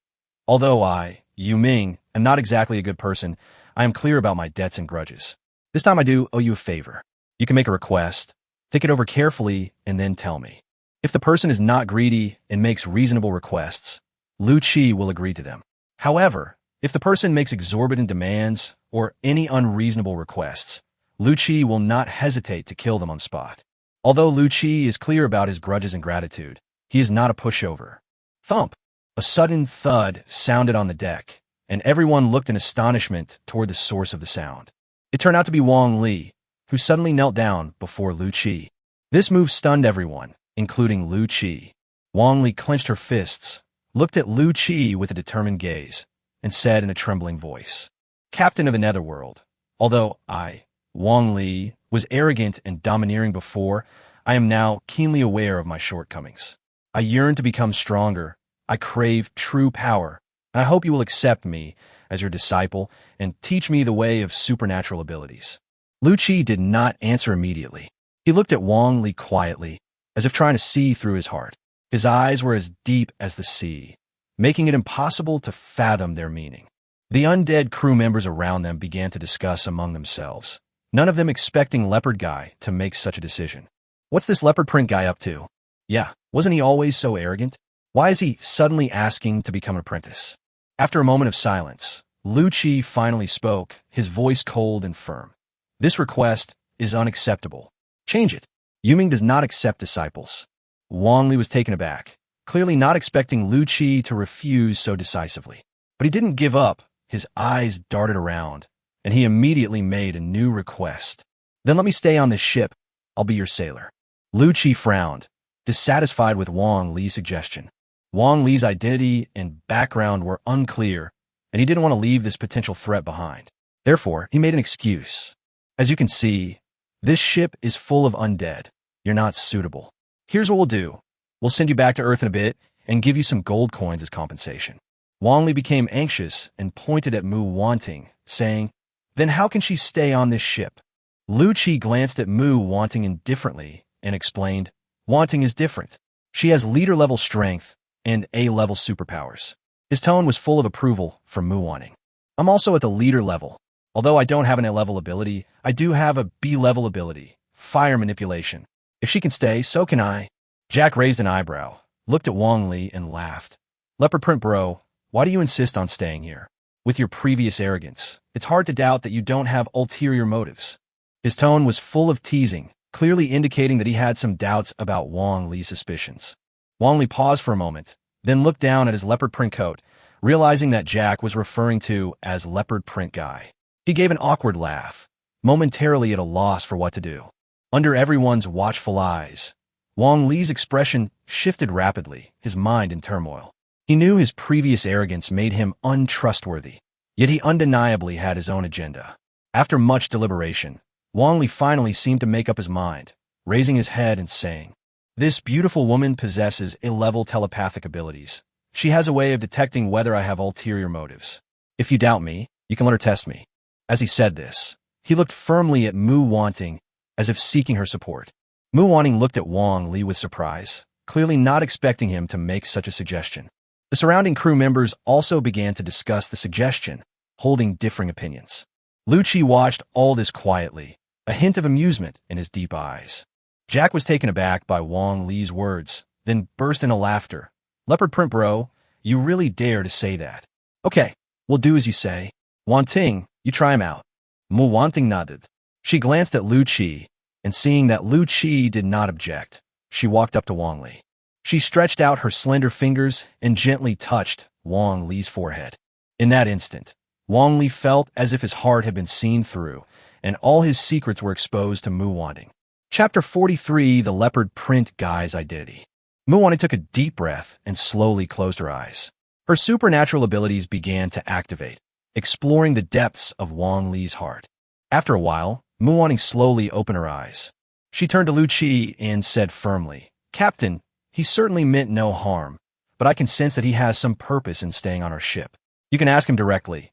"Although I, Yu Ming, am not exactly a good person, I am clear about my debts and grudges. This time I do owe you a favor. You can make a request, think it over carefully, and then tell me. If the person is not greedy and makes reasonable requests, Lu Qi will agree to them. However, if the person makes exorbitant demands or any unreasonable requests, Lu Qi will not hesitate to kill them on spot. Although Lu Qi is clear about his grudges and gratitude, he is not a pushover." Thump! A sudden thud sounded on the deck, and everyone looked in astonishment toward the source of the sound. It turned out to be Wang Li, who suddenly knelt down before Lu Qi. This move stunned everyone, including Lu Qi. Wang Li clenched her fists, looked at Lu Qi with a determined gaze, and said in a trembling voice, "Captain of the Netherworld, although I, Wang Li, was arrogant and domineering before, I am now keenly aware of my shortcomings. I yearn to become stronger. I crave true power. And I hope you will accept me as your disciple and teach me the way of supernatural abilities." Lu Qi did not answer immediately. He looked at Wang Li quietly, as if trying to see through his heart. His eyes were as deep as the sea, making it impossible to fathom their meaning. The undead crew members around them began to discuss among themselves, none of them expecting Leopard Guy to make such a decision. What's this leopard print guy up to? Yeah, wasn't he always so arrogant? Why is he suddenly asking to become an apprentice? After a moment of silence, Lu Qi finally spoke, his voice cold and firm. "This request is unacceptable. Change it. Yu Ming does not accept disciples." Wang Li was taken aback, clearly not expecting Lu Qi to refuse so decisively. But he didn't give up. His eyes darted around, and he immediately made a new request. "Then let me stay on this ship. I'll be your sailor." Lu Qi frowned, dissatisfied with Wang Li's suggestion. Wang Li's identity and background were unclear, and he didn't want to leave this potential threat behind. Therefore, he made an excuse. "As you can see, this ship is full of undead. You're not suitable. Here's what we'll do. We'll send you back to Earth in a bit and give you some gold coins as compensation." Wang Li became anxious and pointed at Mu Wanting, saying, "Then how can she stay on this ship?" Lu Qi glanced at Mu Wanting indifferently and explained, "Wanting is different. She has leader-level strength and A-level superpowers." His tone was full of approval for Mu Wanting. "I'm also at the leader level. Although I don't have an A-level ability, I do have a B-level ability, fire manipulation. If she can stay, so can I." Jack raised an eyebrow, looked at Wang Li, and laughed. "Leopard Print Bro, why do you insist on staying here? With your previous arrogance, it's hard to doubt that you don't have ulterior motives." His tone was full of teasing, clearly indicating that he had some doubts about Wang Li's suspicions. Wang Li paused for a moment, then looked down at his leopard print coat, realizing that Jack was referring to as Leopard Print Guy. He gave an awkward laugh, momentarily at a loss for what to do. Under everyone's watchful eyes, Wang Li's expression shifted rapidly, his mind in turmoil. He knew his previous arrogance made him untrustworthy, yet he undeniably had his own agenda. After much deliberation, Wang Li finally seemed to make up his mind, raising his head and saying, "This beautiful woman possesses A-level telepathic abilities. She has a way of detecting whether I have ulterior motives. If you doubt me, you can let her test me." As he said this, he looked firmly at Mu Wanting, as if seeking her support. Mu Wanting looked at Wang Li with surprise, clearly not expecting him to make such a suggestion. The surrounding crew members also began to discuss the suggestion, holding differing opinions. Lu Qi watched all this quietly, a hint of amusement in his deep eyes. Jack was taken aback by Wang Li's words, then burst into laughter. "Leopard print bro, you really dare to say that. Okay, we'll do as you say. Wanting, you try him out." Mu Wanting nodded. She glanced at Lu Qi, and seeing that Lu Qi did not object, she walked up to Wang Li. She stretched out her slender fingers and gently touched Wang Li's forehead. In that instant, Wang Li felt as if his heart had been seen through, and all his secrets were exposed to Mu Wanting. Chapter 43, The Leopard Print Guy's Identity. Mu Wanting took a deep breath and slowly closed her eyes. Her supernatural abilities began to activate, exploring the depths of Wang Li's heart. After a while, Mu Wanting slowly opened her eyes. She turned to Lu Qi and said firmly, "Captain, he certainly meant no harm, but I can sense that he has some purpose in staying on our ship. You can ask him directly.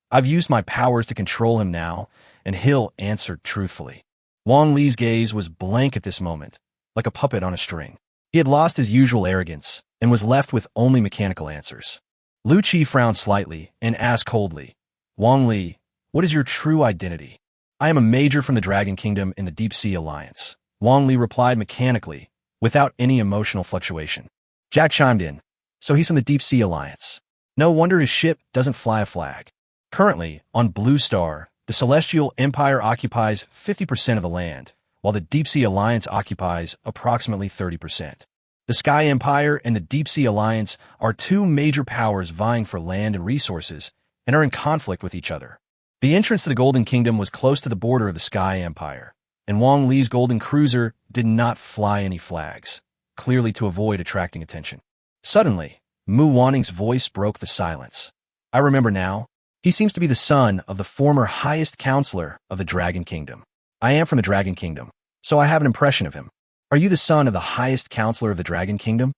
I've used my powers to control him now, and he'll answer truthfully." Wang Li's gaze was blank at this moment, like a puppet on a string. He had lost his usual arrogance and was left with only mechanical answers. Lu Qi frowned slightly and asked coldly, "Wang Li, what is your true identity?" "I am a major from the Dragon Kingdom in the Deep Sea Alliance," Wang Li replied mechanically, without any emotional fluctuation. Jack chimed in, "So he's from the Deep Sea Alliance. No wonder his ship doesn't fly a flag." Currently, on Blue Star, the Celestial Empire occupies 50% of the land, while the Deep Sea Alliance occupies approximately 30%. The Sky Empire and the Deep Sea Alliance are two major powers vying for land and resources, and are in conflict with each other. The entrance to the Golden Kingdom was close to the border of the Sky Empire, and Wang Li's golden cruiser did not fly any flags, clearly to avoid attracting attention. Suddenly, Mu Wanting's voice broke the silence. "I remember now. He seems to be the son of the former highest counselor of the Dragon Kingdom. I am from the Dragon Kingdom, so I have an impression of him. Are you the son of the highest counselor of the Dragon Kingdom?"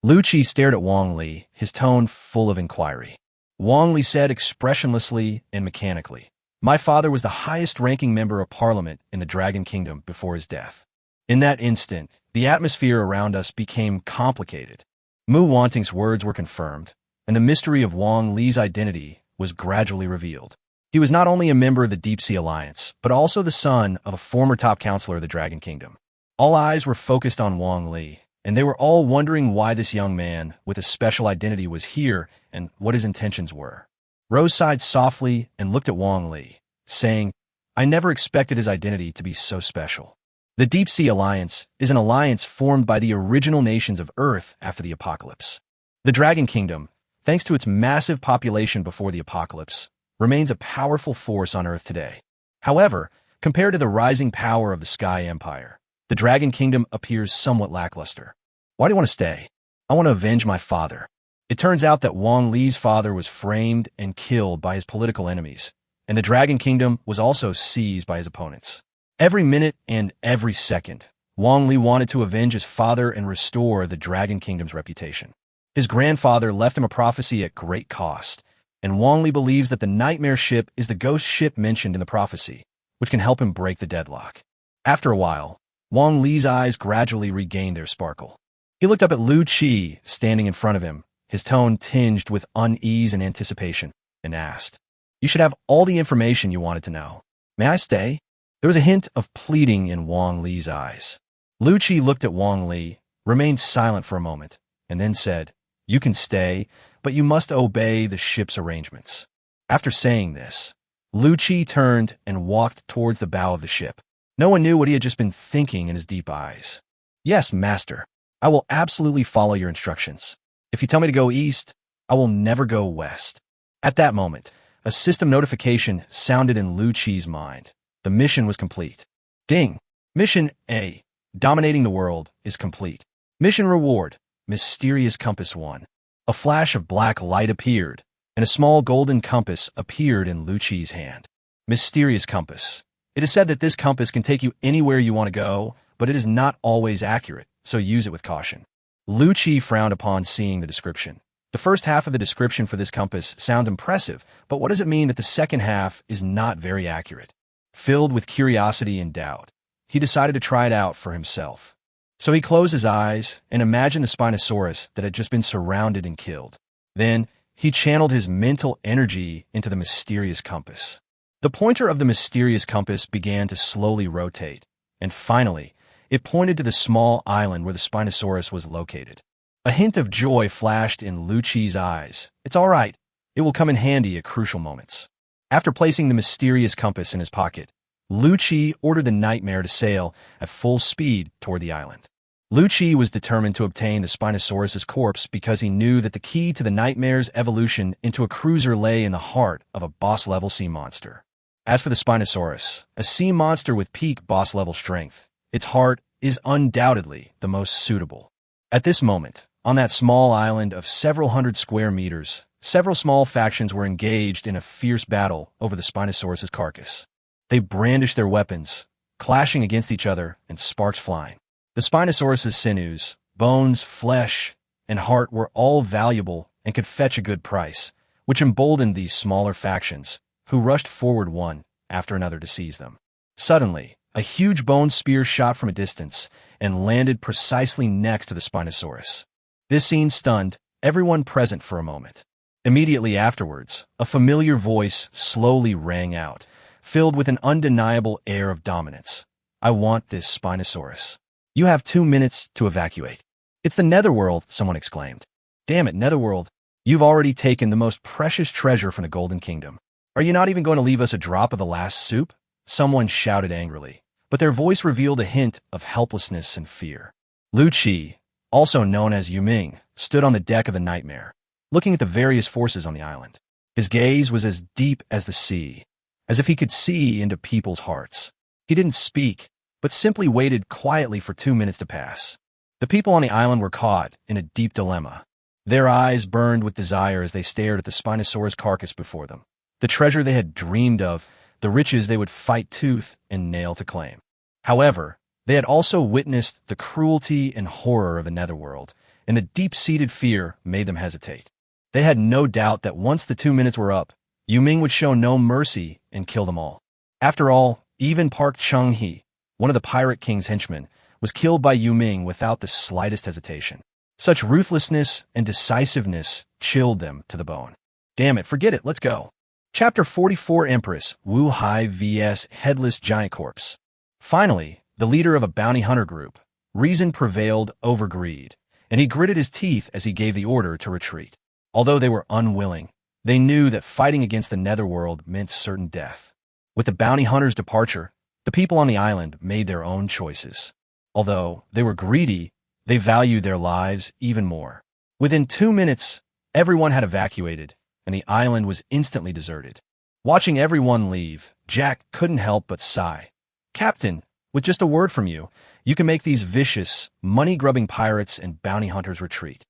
Lu Qi stared at Wang Li, his tone full of inquiry. Wang Li said expressionlessly and mechanically, "My father was the highest-ranking member of parliament in the Dragon Kingdom before his death." In that instant, the atmosphere around us became complicated. Mu Wanting's words were confirmed, and the mystery of Wang Li's identity was gradually revealed. He was not only a member of the Deep Sea Alliance, but also the son of a former top counselor of the Dragon Kingdom. All eyes were focused on Wang Li, and they were all wondering why this young man with a special identity was here and what his intentions were. Rose sighed softly and looked at Wang Li, saying, "I never expected his identity to be so special." The Deep Sea Alliance is an alliance formed by the original nations of Earth after the apocalypse. The Dragon Kingdom, thanks to its massive population before the apocalypse, remains a powerful force on Earth today. However, compared to the rising power of the Sky Empire, the Dragon Kingdom appears somewhat lackluster. "Why do you want to stay?" "I want to avenge my father." It turns out that Wang Li's father was framed and killed by his political enemies, and the Dragon Kingdom was also seized by his opponents. Every minute and every second, Wang Li wanted to avenge his father and restore the Dragon Kingdom's reputation. His grandfather left him a prophecy at great cost, and Wang Li believes that the Nightmare Ship is the ghost ship mentioned in the prophecy, which can help him break the deadlock. After a while, Wang Li's eyes gradually regained their sparkle. He looked up at Lu Qi, standing in front of him, his tone tinged with unease and anticipation, and asked, "You should have all the information you wanted to know. May I stay?" There was a hint of pleading in Wang Li's eyes. Lu Qi looked at Wang Li, remained silent for a moment, and then said, "You can stay, but you must obey the ship's arrangements." After saying this, Lu Qi turned and walked towards the bow of the ship. No one knew what he had just been thinking in his deep eyes. "Yes, master. I will absolutely follow your instructions. If you tell me to go east, I will never go west." At that moment, a system notification sounded in Lu Qi's mind. The mission was complete. Ding! Mission A, Dominating the World, is complete. Mission Reward, Mysterious Compass 1. A flash of black light appeared, and a small golden compass appeared in Lu Qi's hand. Mysterious Compass. It is said that this compass can take you anywhere you want to go, but it is not always accurate, so use it with caution. Lu Qi frowned upon seeing the description. The first half of the description for this compass sounds impressive, but what does it mean that the second half is not very accurate? Filled with curiosity and doubt, he decided to try it out for himself. So he closed his eyes and imagined the Spinosaurus that had just been surrounded and killed. Then, he channeled his mental energy into the mysterious compass. The pointer of the mysterious compass began to slowly rotate, and finally, it pointed to the small island where the Spinosaurus was located. A hint of joy flashed in Lu Qi's eyes. It's all right. It will come in handy at crucial moments. After placing the mysterious compass in his pocket, Lu Qi ordered the Nightmare to sail at full speed toward the island. Lu Qi was determined to obtain the Spinosaurus's corpse because he knew that the key to the Nightmare's evolution into a cruiser lay in the heart of a boss-level sea monster. As for the Spinosaurus, a sea monster with peak boss-level strength, its heart is undoubtedly the most suitable. At this moment, on that small island of several hundred square meters, several small factions were engaged in a fierce battle over the Spinosaurus's carcass. They brandished their weapons, clashing against each other and sparks flying. The Spinosaurus's sinews, bones, flesh, and heart were all valuable and could fetch a good price, which emboldened these smaller factions, who rushed forward one after another to seize them. Suddenly, a huge bone spear shot from a distance and landed precisely next to the Spinosaurus. This scene stunned everyone present for a moment. Immediately afterwards, a familiar voice slowly rang out, filled with an undeniable air of dominance. I want this Spinosaurus. You have 2 minutes to evacuate. It's the Netherworld, someone exclaimed. Damn it, Netherworld. You've already taken the most precious treasure from the Golden Kingdom. Are you not even going to leave us a drop of the last soup? Someone shouted angrily, but their voice revealed a hint of helplessness and fear. Lu Qi, also known as Yuming, stood on the deck of the Nightmare, looking at the various forces on the island. His gaze was as deep as the sea, as if he could see into people's hearts. He didn't speak, but simply waited quietly for 2 minutes to pass. The people on the island were caught in a deep dilemma. Their eyes burned with desire as they stared at the Spinosaurus carcass before them. The treasure they had dreamed of, the riches they would fight tooth and nail to claim. However, they had also witnessed the cruelty and horror of the Netherworld, and the deep-seated fear made them hesitate. They had no doubt that once the 2 minutes were up, Yuming would show no mercy and kill them all. After all, even Park Chung-hee, one of the Pirate King's henchmen, was killed by Yuming without the slightest hesitation. Such ruthlessness and decisiveness chilled them to the bone. Damn it, forget it, let's go. Chapter 44 Empress, Wu Hai vs. Headless Giant Corpse. Finally, the leader of a bounty hunter group, reason prevailed over greed, and he gritted his teeth as he gave the order to retreat. Although they were unwilling, they knew that fighting against the Netherworld meant certain death. With the bounty hunter's departure, the people on the island made their own choices. Although they were greedy, they valued their lives even more. Within 2 minutes, everyone had evacuated, and the island was instantly deserted. Watching everyone leave, Jack couldn't help but sigh. Captain, with just a word from you, you can make these vicious, money-grubbing pirates and bounty hunters retreat.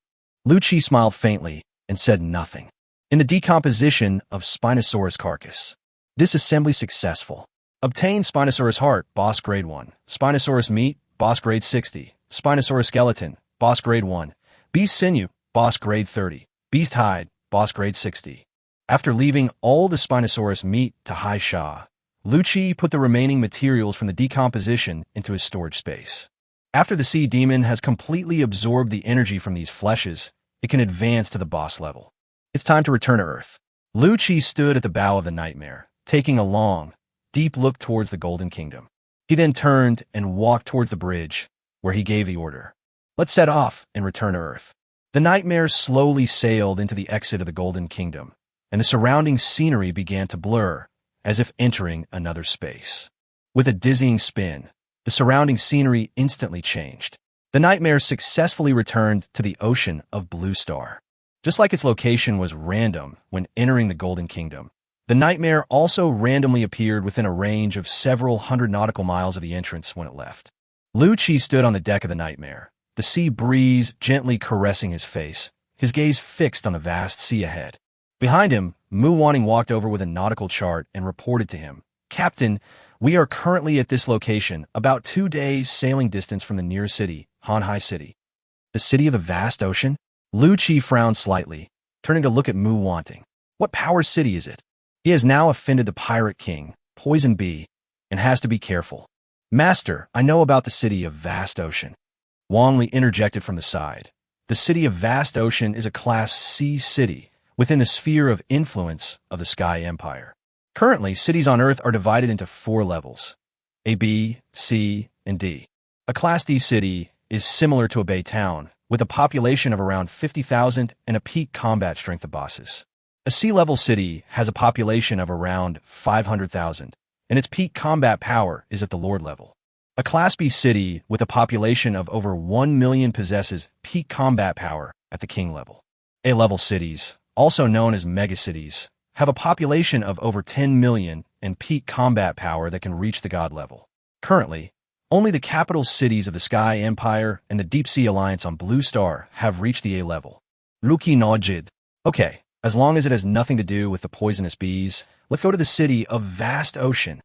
Lu Qi smiled faintly and said nothing. In the decomposition of Spinosaurus carcass, disassembly successful. Obtain Spinosaurus heart, boss grade 1. Spinosaurus meat, boss grade 60. Spinosaurus skeleton, boss grade 1. Beast sinew, boss grade 30. Beast hide, boss grade 60. After leaving all the Spinosaurus meat to Hai Sha, Lu Qi put the remaining materials from the decomposition into his storage space. After the sea demon has completely absorbed the energy from these fleshes, it can advance to the boss level. It's time to return to Earth. Lu Qi stood at the bow of the Nightmare, taking a long, deep look towards the Golden Kingdom. He then turned and walked towards the bridge, where he gave the order. Let's set off and return to Earth. The Nightmare slowly sailed into the exit of the Golden Kingdom, and the surrounding scenery began to blur, as if entering another space. With a dizzying spin, the surrounding scenery instantly changed. The Nightmare successfully returned to the ocean of Blue Star. Just like its location was random when entering the Golden Kingdom, the Nightmare also randomly appeared within a range of several hundred nautical miles of the entrance when it left. Lu Qi stood on the deck of the Nightmare, the sea breeze gently caressing his face, his gaze fixed on the vast sea ahead. Behind him, Mu Wanning walked over with a nautical chart and reported to him, Captain, We are currently at this location, about 2 days sailing distance from the nearest city, Hanhai City. The city of the vast ocean? Lu Qi frowned slightly, turning to look at Mu Wanting. What power city is it? He has now offended the pirate king, Poison Bee, and has to be careful. Master, I know about the city of vast ocean. Wang Li interjected from the side. The city of vast ocean is a Class C city within the sphere of influence of the Sky Empire. Currently, cities on Earth are divided into 4 levels: A, B, C, and D. A Class D city is similar to a Bay town, with a population of around 50,000 and a peak combat strength of bosses. A C-level city has a population of around 500,000, and its peak combat power is at the Lord level. A Class B city with a population of over 1 million possesses peak combat power at the King level. A-level cities, also known as megacities, have a population of over 10 million and peak combat power that can reach the God level. Currently, only the capital cities of the Sky Empire and the Deep Sea Alliance on Blue Star have reached the A level. Luki nodded. Okay, as long as it has nothing to do with the poisonous bees, let's go to the city of vast ocean.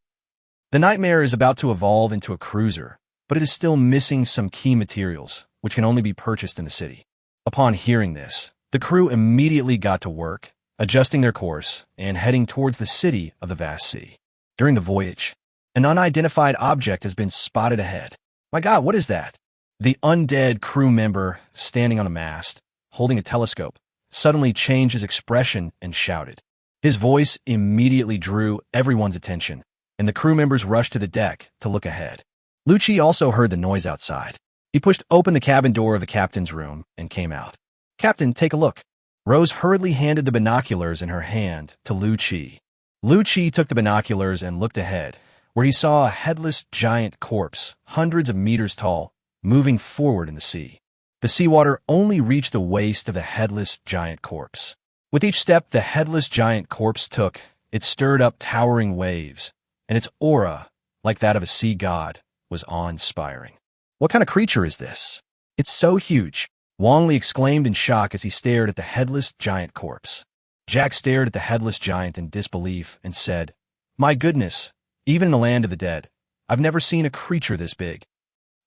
The Nightmare is about to evolve into a cruiser, but it is still missing some key materials, which can only be purchased in the city. Upon hearing this, the crew immediately got to work, adjusting their course and heading towards the city of the vast sea. During the voyage, an unidentified object has been spotted ahead. My God, what is that? The undead crew member, standing on a mast, holding a telescope, suddenly changed his expression and shouted. His voice immediately drew everyone's attention, and the crew members rushed to the deck to look ahead. Lu Qi also heard the noise outside. He pushed open the cabin door of the captain's room and came out. Captain, take a look. Rose hurriedly handed the binoculars in her hand to Lu Qi. Lu Qi took the binoculars and looked ahead, where he saw a headless giant corpse, hundreds of meters tall, moving forward in the sea. The seawater only reached the waist of the headless giant corpse. With each step the headless giant corpse took, it stirred up towering waves, and its aura, like that of a sea god, was awe-inspiring. What kind of creature is this? It's so huge, Wang Li exclaimed in shock as he stared at the headless giant corpse. Jack stared at the headless giant in disbelief and said, My goodness, even in the land of the dead, I've never seen a creature this big.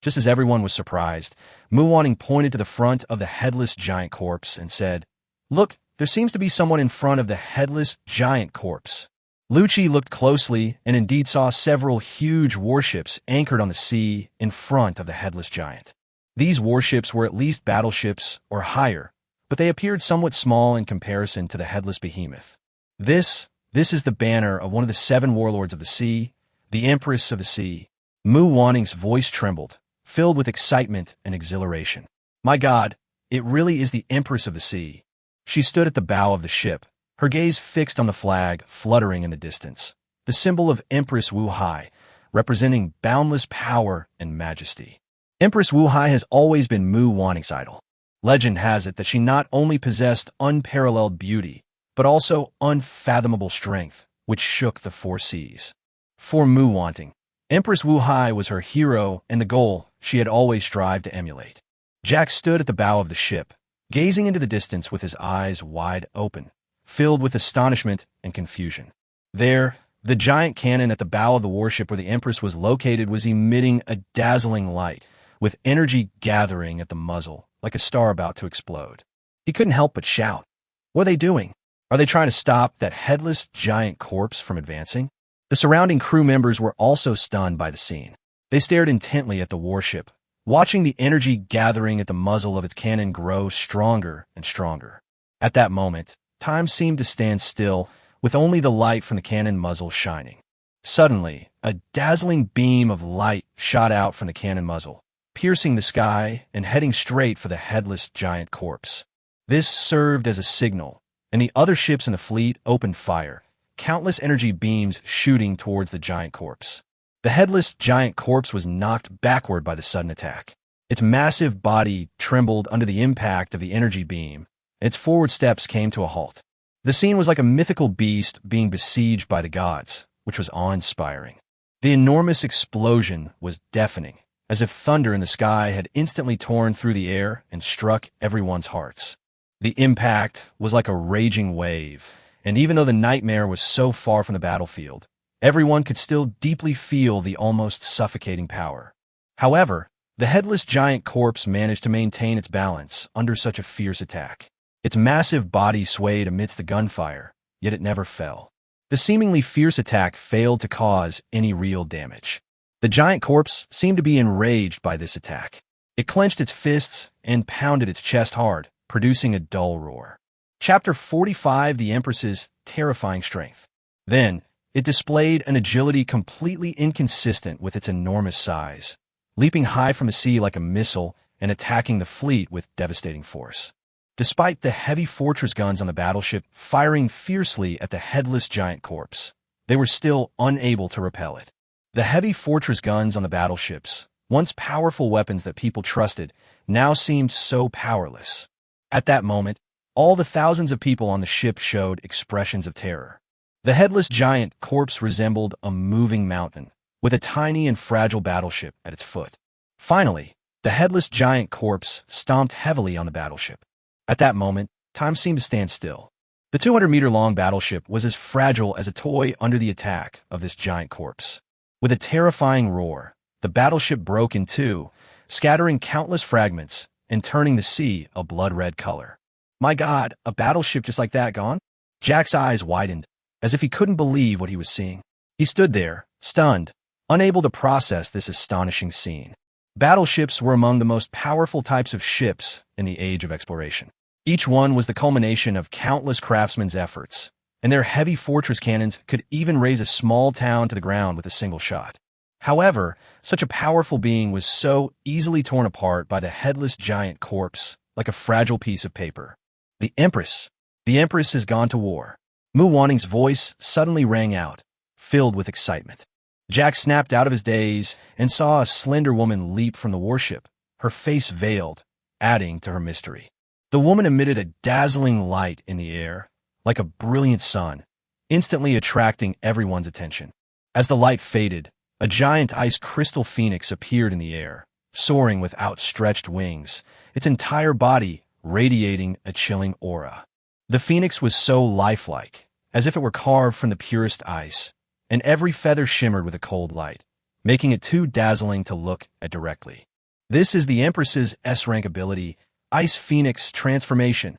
Just as everyone was surprised, Mu Wanting pointed to the front of the headless giant corpse and said, Look, there seems to be someone in front of the headless giant corpse. Lu Qi looked closely and indeed saw several huge warships anchored on the sea in front of the headless giant. These warships were at least battleships or higher, but they appeared somewhat small in comparison to the headless behemoth. This is the banner of one of the 7 warlords of the sea, the Empress of the Sea. Mu Wanting's voice trembled, filled with excitement and exhilaration. My God, it really is the Empress of the Sea. She stood at the bow of the ship, her gaze fixed on the flag fluttering in the distance, the symbol of Empress Wu Hai, representing boundless power and majesty. Empress Wu Hai has always been Mu Wanting's idol. Legend has it that she not only possessed unparalleled beauty, but also unfathomable strength, which shook the 4 seas. For Mu Wanting, Empress Wu Hai was her hero and the goal she had always strived to emulate. Jack stood at the bow of the ship, gazing into the distance with his eyes wide open, filled with astonishment and confusion. There, the giant cannon at the bow of the warship where the Empress was located was emitting a dazzling light, with energy gathering at the muzzle, like a star about to explode. He couldn't help but shout. What are they doing? Are they trying to stop that headless giant corpse from advancing? The surrounding crew members were also stunned by the scene. They stared intently at the warship, watching the energy gathering at the muzzle of its cannon grow stronger and stronger. At that moment, time seemed to stand still, with only the light from the cannon muzzle shining. Suddenly, a dazzling beam of light shot out from the cannon muzzle, piercing the sky and heading straight for the headless giant corpse. This served as a signal, and the other ships in the fleet opened fire, countless energy beams shooting towards the giant corpse. The headless giant corpse was knocked backward by the sudden attack. Its massive body trembled under the impact of the energy beam, and its forward steps came to a halt. The scene was like a mythical beast being besieged by the gods, which was awe-inspiring. The enormous explosion was deafening, as if thunder in the sky had instantly torn through the air and struck everyone's hearts. The impact was like a raging wave, and even though the Nightmare was so far from the battlefield, everyone could still deeply feel the almost suffocating power. However, the headless giant corpse managed to maintain its balance under such a fierce attack. Its massive body swayed amidst the gunfire, yet it never fell. The seemingly fierce attack failed to cause any real damage. The giant corpse seemed to be enraged by this attack. It clenched its fists and pounded its chest hard, producing a dull roar. Chapter 45: The Empress's Terrifying Strength. Then, it displayed an agility completely inconsistent with its enormous size, leaping high from the sea like a missile and attacking the fleet with devastating force. Despite the heavy fortress guns on the battleship firing fiercely at the headless giant corpse, they were still unable to repel it. The heavy fortress guns on the battleships, once powerful weapons that people trusted, now seemed so powerless. At that moment, all the thousands of people on the ship showed expressions of terror. The headless giant corpse resembled a moving mountain, with a tiny and fragile battleship at its foot. Finally, the headless giant corpse stomped heavily on the battleship. At that moment, time seemed to stand still. The 200-meter-long battleship was as fragile as a toy under the attack of this giant corpse. With a terrifying roar, the battleship broke in two, scattering countless fragments and turning the sea a blood-red color. My God, a battleship just like that gone? Jack's eyes widened, as if he couldn't believe what he was seeing. He stood there, stunned, unable to process this astonishing scene. Battleships were among the most powerful types of ships in the age of exploration. Each one was the culmination of countless craftsmen's efforts, and their heavy fortress cannons could even raise a small town to the ground with a single shot. However, such a powerful being was so easily torn apart by the headless giant corpse like a fragile piece of paper. The Empress has gone to war. Mu Wanning's voice suddenly rang out, filled with excitement. Jack snapped out of his daze and saw a slender woman leap from the warship, her face veiled, adding to her mystery. The woman emitted a dazzling light in the air, like a brilliant sun, instantly attracting everyone's attention. As the light faded, a giant ice crystal phoenix appeared in the air, soaring with outstretched wings, its entire body radiating a chilling aura. The phoenix was so lifelike, as if it were carved from the purest ice, and every feather shimmered with a cold light, making it too dazzling to look at directly. This is the Empress's S-rank ability, Ice Phoenix Transformation,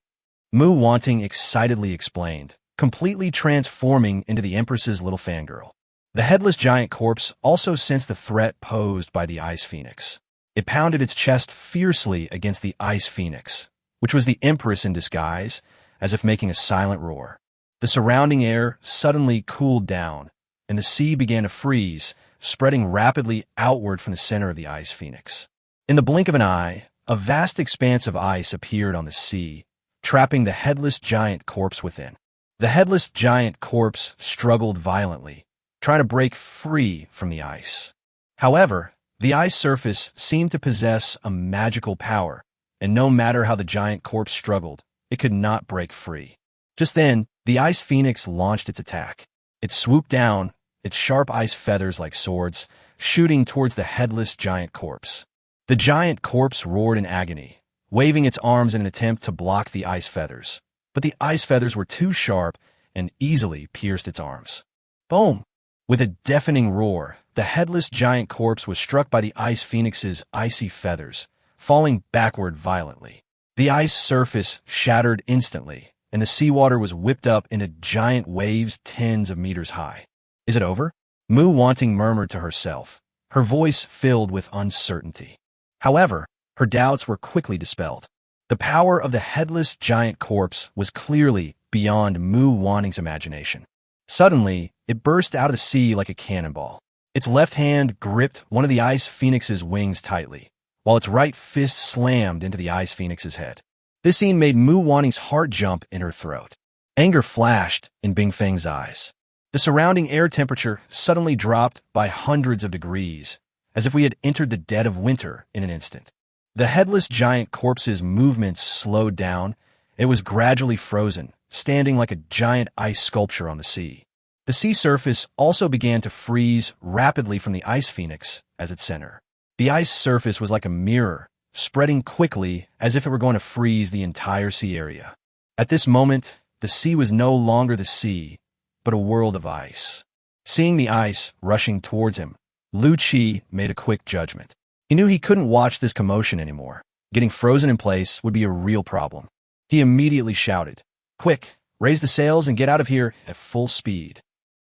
Mu Wanting excitedly explained, completely transforming into the Empress's little fangirl. The headless giant corpse also sensed the threat posed by the Ice Phoenix. It pounded its chest fiercely against the Ice Phoenix, which was the Empress in disguise, as if making a silent roar. The surrounding air suddenly cooled down, and the sea began to freeze, spreading rapidly outward from the center of the Ice Phoenix. In the blink of an eye, a vast expanse of ice appeared on the sea, trapping the headless giant corpse within. The headless giant corpse struggled violently, trying to break free from the ice. However, the ice surface seemed to possess a magical power, and no matter how the giant corpse struggled, it could not break free. Just then, the Ice Phoenix launched its attack. It swooped down, its sharp ice feathers like swords, shooting towards the headless giant corpse. The giant corpse roared in agony, waving its arms in an attempt to block the ice feathers, but the ice feathers were too sharp and easily pierced its arms. Boom! With a deafening roar, the headless giant corpse was struck by the Ice Phoenix's icy feathers, falling backward violently. The ice surface shattered instantly, and the seawater was whipped up into giant waves tens of meters high. Is it over? Mu Wanting murmured to herself, her voice filled with uncertainty. However, her doubts were quickly dispelled. The power of the headless giant corpse was clearly beyond Mu Wanning's imagination. Suddenly, it burst out of the sea like a cannonball. Its left hand gripped one of the Ice Phoenix's wings tightly, while its right fist slammed into the Ice Phoenix's head. This scene made Mu Wanning's heart jump in her throat. Anger flashed in Bing Feng's eyes. The surrounding air temperature suddenly dropped by hundreds of degrees, as if we had entered the dead of winter in an instant. The headless giant corpse's movements slowed down. It was gradually frozen, standing like a giant ice sculpture on the sea. The sea surface also began to freeze rapidly from the Ice Phoenix as its center. The ice surface was like a mirror, spreading quickly as if it were going to freeze the entire sea area. At this moment, the sea was no longer the sea, but a world of ice. Seeing the ice rushing towards him, Lu Qi made a quick judgment. He knew he couldn't watch this commotion anymore. Getting frozen in place would be a real problem. He immediately shouted, "Quick, raise the sails and get out of here at full speed."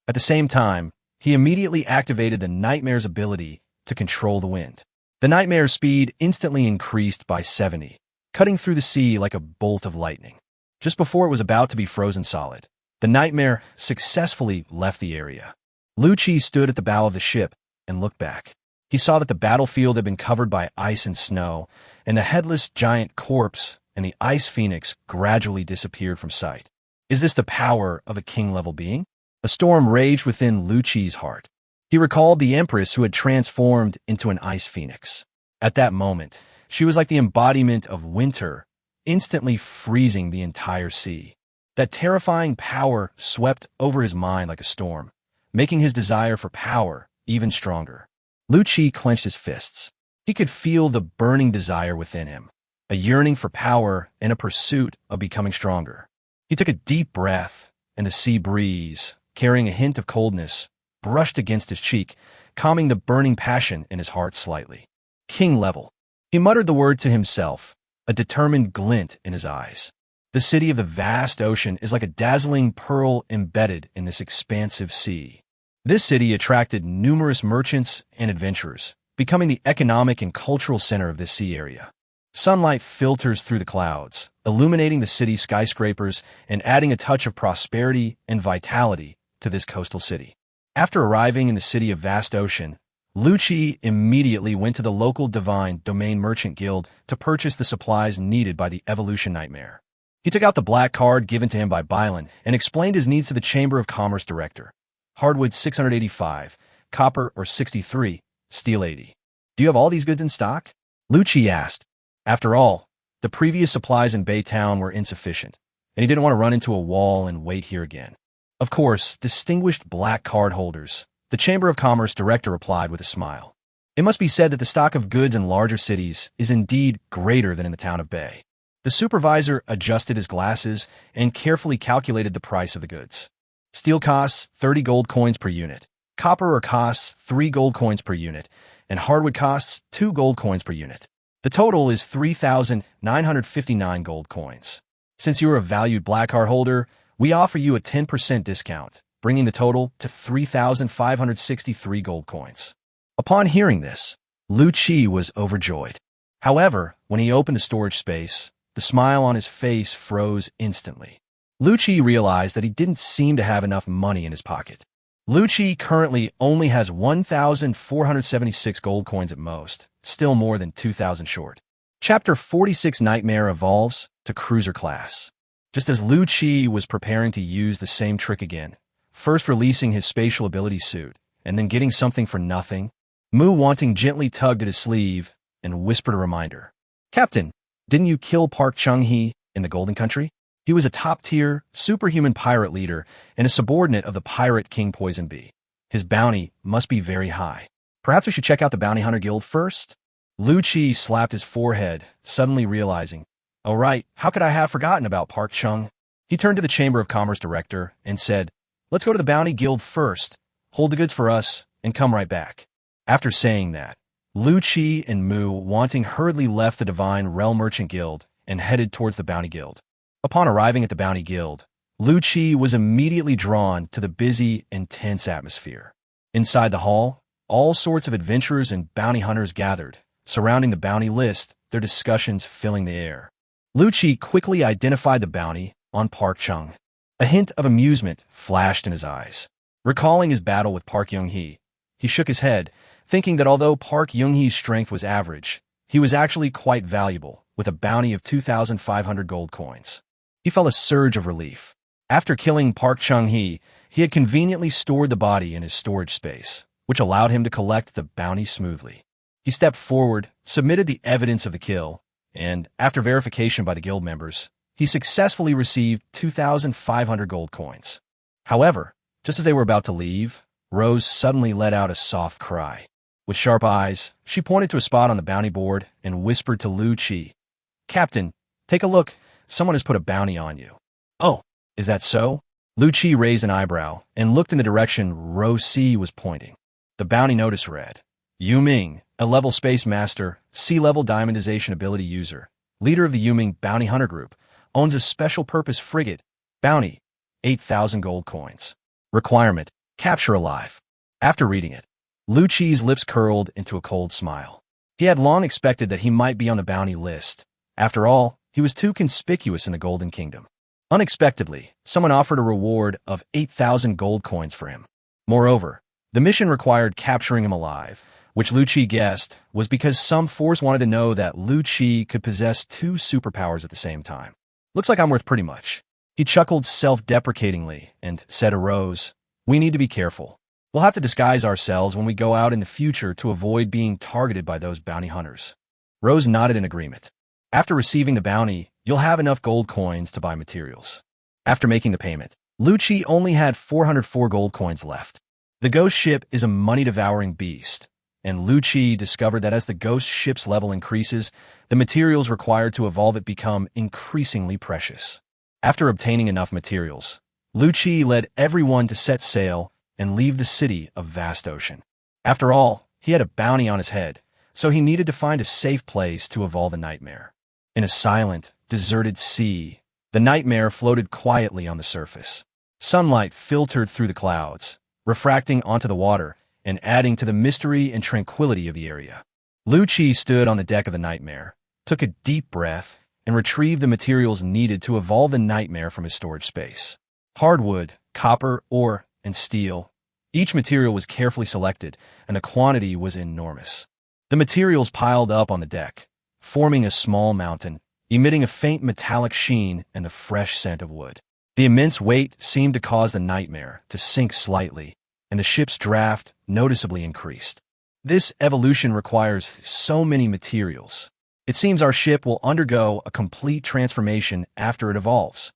At the same time, he immediately activated the Nightmare's ability to control the wind. The Nightmare's speed instantly increased by 70, cutting through the sea like a bolt of lightning. Just before it was about to be frozen solid, the Nightmare successfully left the area. Lu Qi stood at the bow of the ship and looked back. He saw that the battlefield had been covered by ice and snow, and the headless giant corpse and the ice phoenix gradually disappeared from sight. Is this the power of a king-level being? A storm raged within Lu Qi's heart. He recalled the empress who had transformed into an ice phoenix. At that moment, she was like the embodiment of winter, instantly freezing the entire sea. That terrifying power swept over his mind like a storm, making his desire for power even stronger. Lu Qi clenched his fists. He could feel the burning desire within him, a yearning for power and a pursuit of becoming stronger. He took a deep breath, and the sea breeze, carrying a hint of coldness, brushed against his cheek, calming the burning passion in his heart slightly. King level. He muttered the word to himself, a determined glint in his eyes. The city of the vast ocean is like a dazzling pearl embedded in this expansive sea. This city attracted numerous merchants and adventurers, becoming the economic and cultural center of this sea area. Sunlight filters through the clouds, illuminating the city's skyscrapers and adding a touch of prosperity and vitality to this coastal city. After arriving in the city of vast ocean, Lu Qi immediately went to the local divine domain merchant guild to purchase the supplies needed by the evolution nightmare. He took out the black card given to him by Bylan and explained his needs to the Chamber of Commerce director. Hardwood 685, copper or 63, steel 80. Do you have all these goods in stock? Lu Qi asked. After all, the previous supplies in Baytown were insufficient, and he didn't want to run into a wall and wait here again. Of course, distinguished black card holders, the Chamber of Commerce director replied with a smile. It must be said that the stock of goods in larger cities is indeed greater than in the town of Bay. The supervisor adjusted his glasses and carefully calculated the price of the goods. Steel costs 30 gold coins per unit, copper costs 3 gold coins per unit, and hardwood costs 2 gold coins per unit. The total is 3,959 gold coins. Since you are a valued black card holder, we offer you a 10% discount, bringing the total to 3,563 gold coins. Upon hearing this, Lu Qi was overjoyed. However, when he opened the storage space, the smile on his face froze instantly. Lu Qi realized that he didn't seem to have enough money in his pocket. Lu Qi currently only has 1,476 gold coins at most, still more than 2,000 short. Chapter 46 Nightmare evolves to Cruiser class. Just as Lu Qi was preparing to use the same trick again, first releasing his spatial ability suit, and then getting something for nothing, Mu Wanting gently tugged at his sleeve and whispered a reminder. Captain, didn't you kill Park Chung-hee in the Golden Country? He was a top-tier, superhuman pirate leader and a subordinate of the pirate King Poison Bee. His bounty must be very high. Perhaps we should check out the Bounty Hunter Guild first? Lu Qi slapped his forehead, suddenly realizing, oh right, how could I have forgotten about Park Chung? He turned to the Chamber of Commerce director and said, let's go to the Bounty Guild first, hold the goods for us, and come right back. After saying that, Lu Qi and Mu Wanting hurriedly left the Divine Realm Merchant Guild and headed towards the Bounty Guild. Upon arriving at the Bounty Guild, Lu Qi was immediately drawn to the busy and tense atmosphere. Inside the hall, all sorts of adventurers and bounty hunters gathered, surrounding the bounty list, their discussions filling the air. Lu Qi quickly identified the bounty on Park Chung. A hint of amusement flashed in his eyes. Recalling his battle with Park Young-hee, he shook his head, thinking that although Park Young-hee's strength was average, he was actually quite valuable, with a bounty of 2,500 gold coins. He felt a surge of relief. After killing Park Chung-hee, he had conveniently stored the body in his storage space, which allowed him to collect the bounty smoothly. He stepped forward, submitted the evidence of the kill, and, after verification by the guild members, he successfully received 2,500 gold coins. However, just as they were about to leave, Rose suddenly let out a soft cry. With sharp eyes, she pointed to a spot on the bounty board and whispered to Lu Qi, Captain, take a look. Someone has put a bounty on you. Oh, is that so? Lu Chi raised an eyebrow and looked in the direction Ro Si was pointing. The bounty notice read, Yu Ming, a level space master, sea-level diamondization ability user, leader of the Yu Ming Bounty Hunter Group, owns a special-purpose frigate. Bounty, 8,000 gold coins. Requirement, capture alive. After reading it, Lu Chi's lips curled into a cold smile. He had long expected that he might be on the bounty list. After all, he was too conspicuous in the Golden Kingdom. Unexpectedly, someone offered a reward of 8,000 gold coins for him. Moreover, the mission required capturing him alive, which Lu Chi guessed was because some force wanted to know that Lu Chi could possess two superpowers at the same time. Looks like I'm worth pretty much. He chuckled self-deprecatingly and said to Rose, We need to be careful. We'll have to disguise ourselves when we go out in the future to avoid being targeted by those bounty hunters. Rose nodded in agreement. After receiving the bounty, you'll have enough gold coins to buy materials. After making the payment, Lu Chi only had 404 gold coins left. The ghost ship is a money-devouring beast, and Lu Chi discovered that as the ghost ship's level increases, the materials required to evolve it become increasingly precious. After obtaining enough materials, Lu Chi led everyone to set sail and leave the city of vast ocean. After all, he had a bounty on his head, so he needed to find a safe place to evolve the nightmare. In a silent, deserted sea, the nightmare floated quietly on the surface. Sunlight filtered through the clouds, refracting onto the water and adding to the mystery and tranquility of the area. Lu Chi stood on the deck of the nightmare, took a deep breath, and retrieved the materials needed to evolve the nightmare from his storage space. Hardwood, copper, ore, and steel. Each material was carefully selected, and the quantity was enormous. The materials piled up on the deck, forming a small mountain, emitting a faint metallic sheen and the fresh scent of wood. The immense weight seemed to cause the nightmare to sink slightly, and the ship's draft noticeably increased. This evolution requires so many materials. It seems our ship will undergo a complete transformation after it evolves,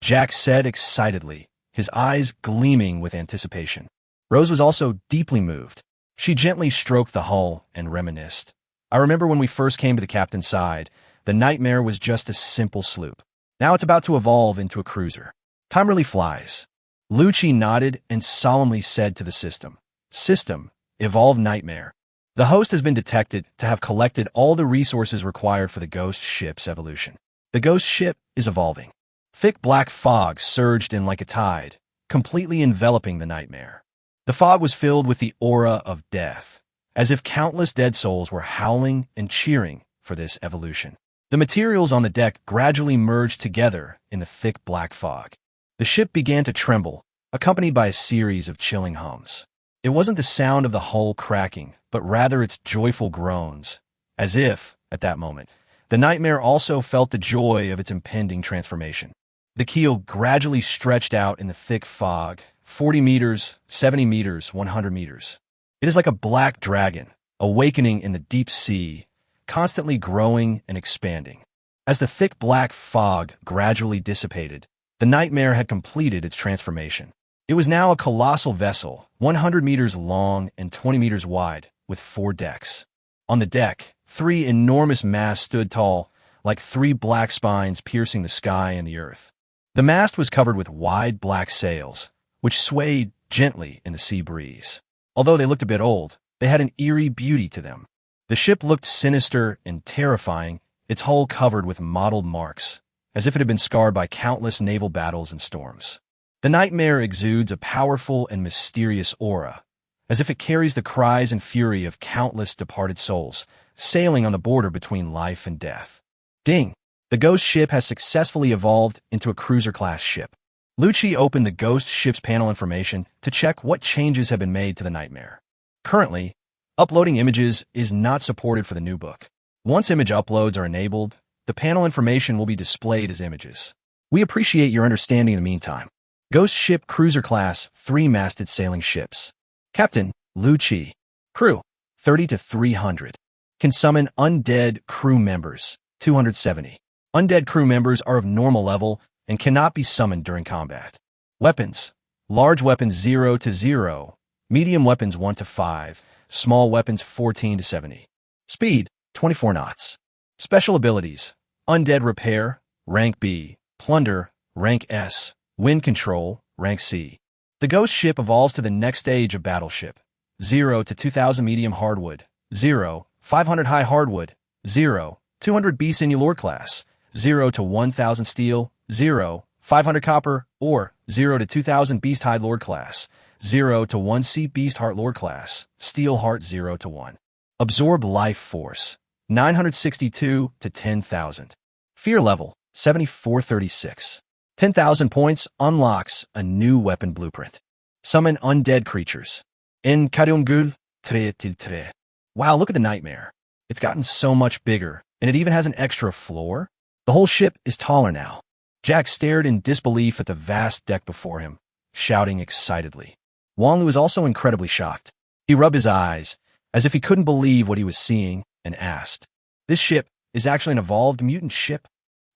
Jack said excitedly, his eyes gleaming with anticipation. Rose was also deeply moved. She gently stroked the hull and reminisced. I remember when we first came to the captain's side, the nightmare was just a simple sloop. Now it's about to evolve into a cruiser. Time really flies. Lu Chi nodded and solemnly said to the system, System, evolve nightmare. The host has been detected to have collected all the resources required for the ghost ship's evolution. The ghost ship is evolving. Thick black fog surged in like a tide, completely enveloping the nightmare. The fog was filled with the aura of death, as if countless dead souls were howling and cheering for this evolution. The materials on the deck gradually merged together in the thick black fog. The ship began to tremble, accompanied by a series of chilling hums. It wasn't the sound of the hull cracking, but rather its joyful groans, as if, at that moment, the nightmare also felt the joy of its impending transformation. The keel gradually stretched out in the thick fog, 40 meters, 70 meters, 100 meters. It is like a black dragon, awakening in the deep sea, constantly growing and expanding. As the thick black fog gradually dissipated, the nightmare had completed its transformation. It was now a colossal vessel, 100 meters long and 20 meters wide, with 4 decks. On the deck, 3 enormous masts stood tall, like 3 black spines piercing the sky and the earth. The mast was covered with wide black sails, which swayed gently in the sea breeze. Although they looked a bit old, they had an eerie beauty to them. The ship looked sinister and terrifying, its hull covered with mottled marks, as if it had been scarred by countless naval battles and storms. The nightmare exudes a powerful and mysterious aura, as if it carries the cries and fury of countless departed souls, sailing on the border between life and death. Ding! The ghost ship has successfully evolved into a cruiser-class ship. Lu Chi opened the ghost ship's panel information to check what changes have been made to the nightmare. Currently, uploading images is not supported for the new book. Once image uploads are enabled, the panel information will be displayed as images. We appreciate your understanding in the meantime. Ghost ship cruiser class 3-masted sailing ships. Captain, Lu Chi. Crew, 30 to 300. Can summon undead crew members, 270. Undead crew members are of normal level and cannot be summoned during combat. Weapons. Large weapons 0 to 0. Medium weapons 1 to 5. Small weapons 14 to 70. Speed, 24 knots. Special abilities. Undead repair, rank B. Plunder, rank S. Wind control, rank C. The ghost ship evolves to the next stage of battleship. 0 to 2000 medium hardwood, 0, 500 high hardwood, 0, 200 beast in your lord class, 0 to 1000 steel, 0, 500 copper, or 0 to 2000 beast high lord class, 0 to 1 sea beast heart lord class, steel heart 0 to 1. Absorb life force, 962 to 10,000. Fear level, 7436. 10,000 points unlocks a new weapon blueprint. Summon undead creatures. En Karyongul 3-3. Wow, look at the nightmare. It's gotten so much bigger, and it even has an extra floor. The whole ship is taller now. Jack stared in disbelief at the vast deck before him, shouting excitedly. Wanglu was also incredibly shocked. He rubbed his eyes, as if he couldn't believe what he was seeing, and asked, "This ship is actually an evolved mutant ship?"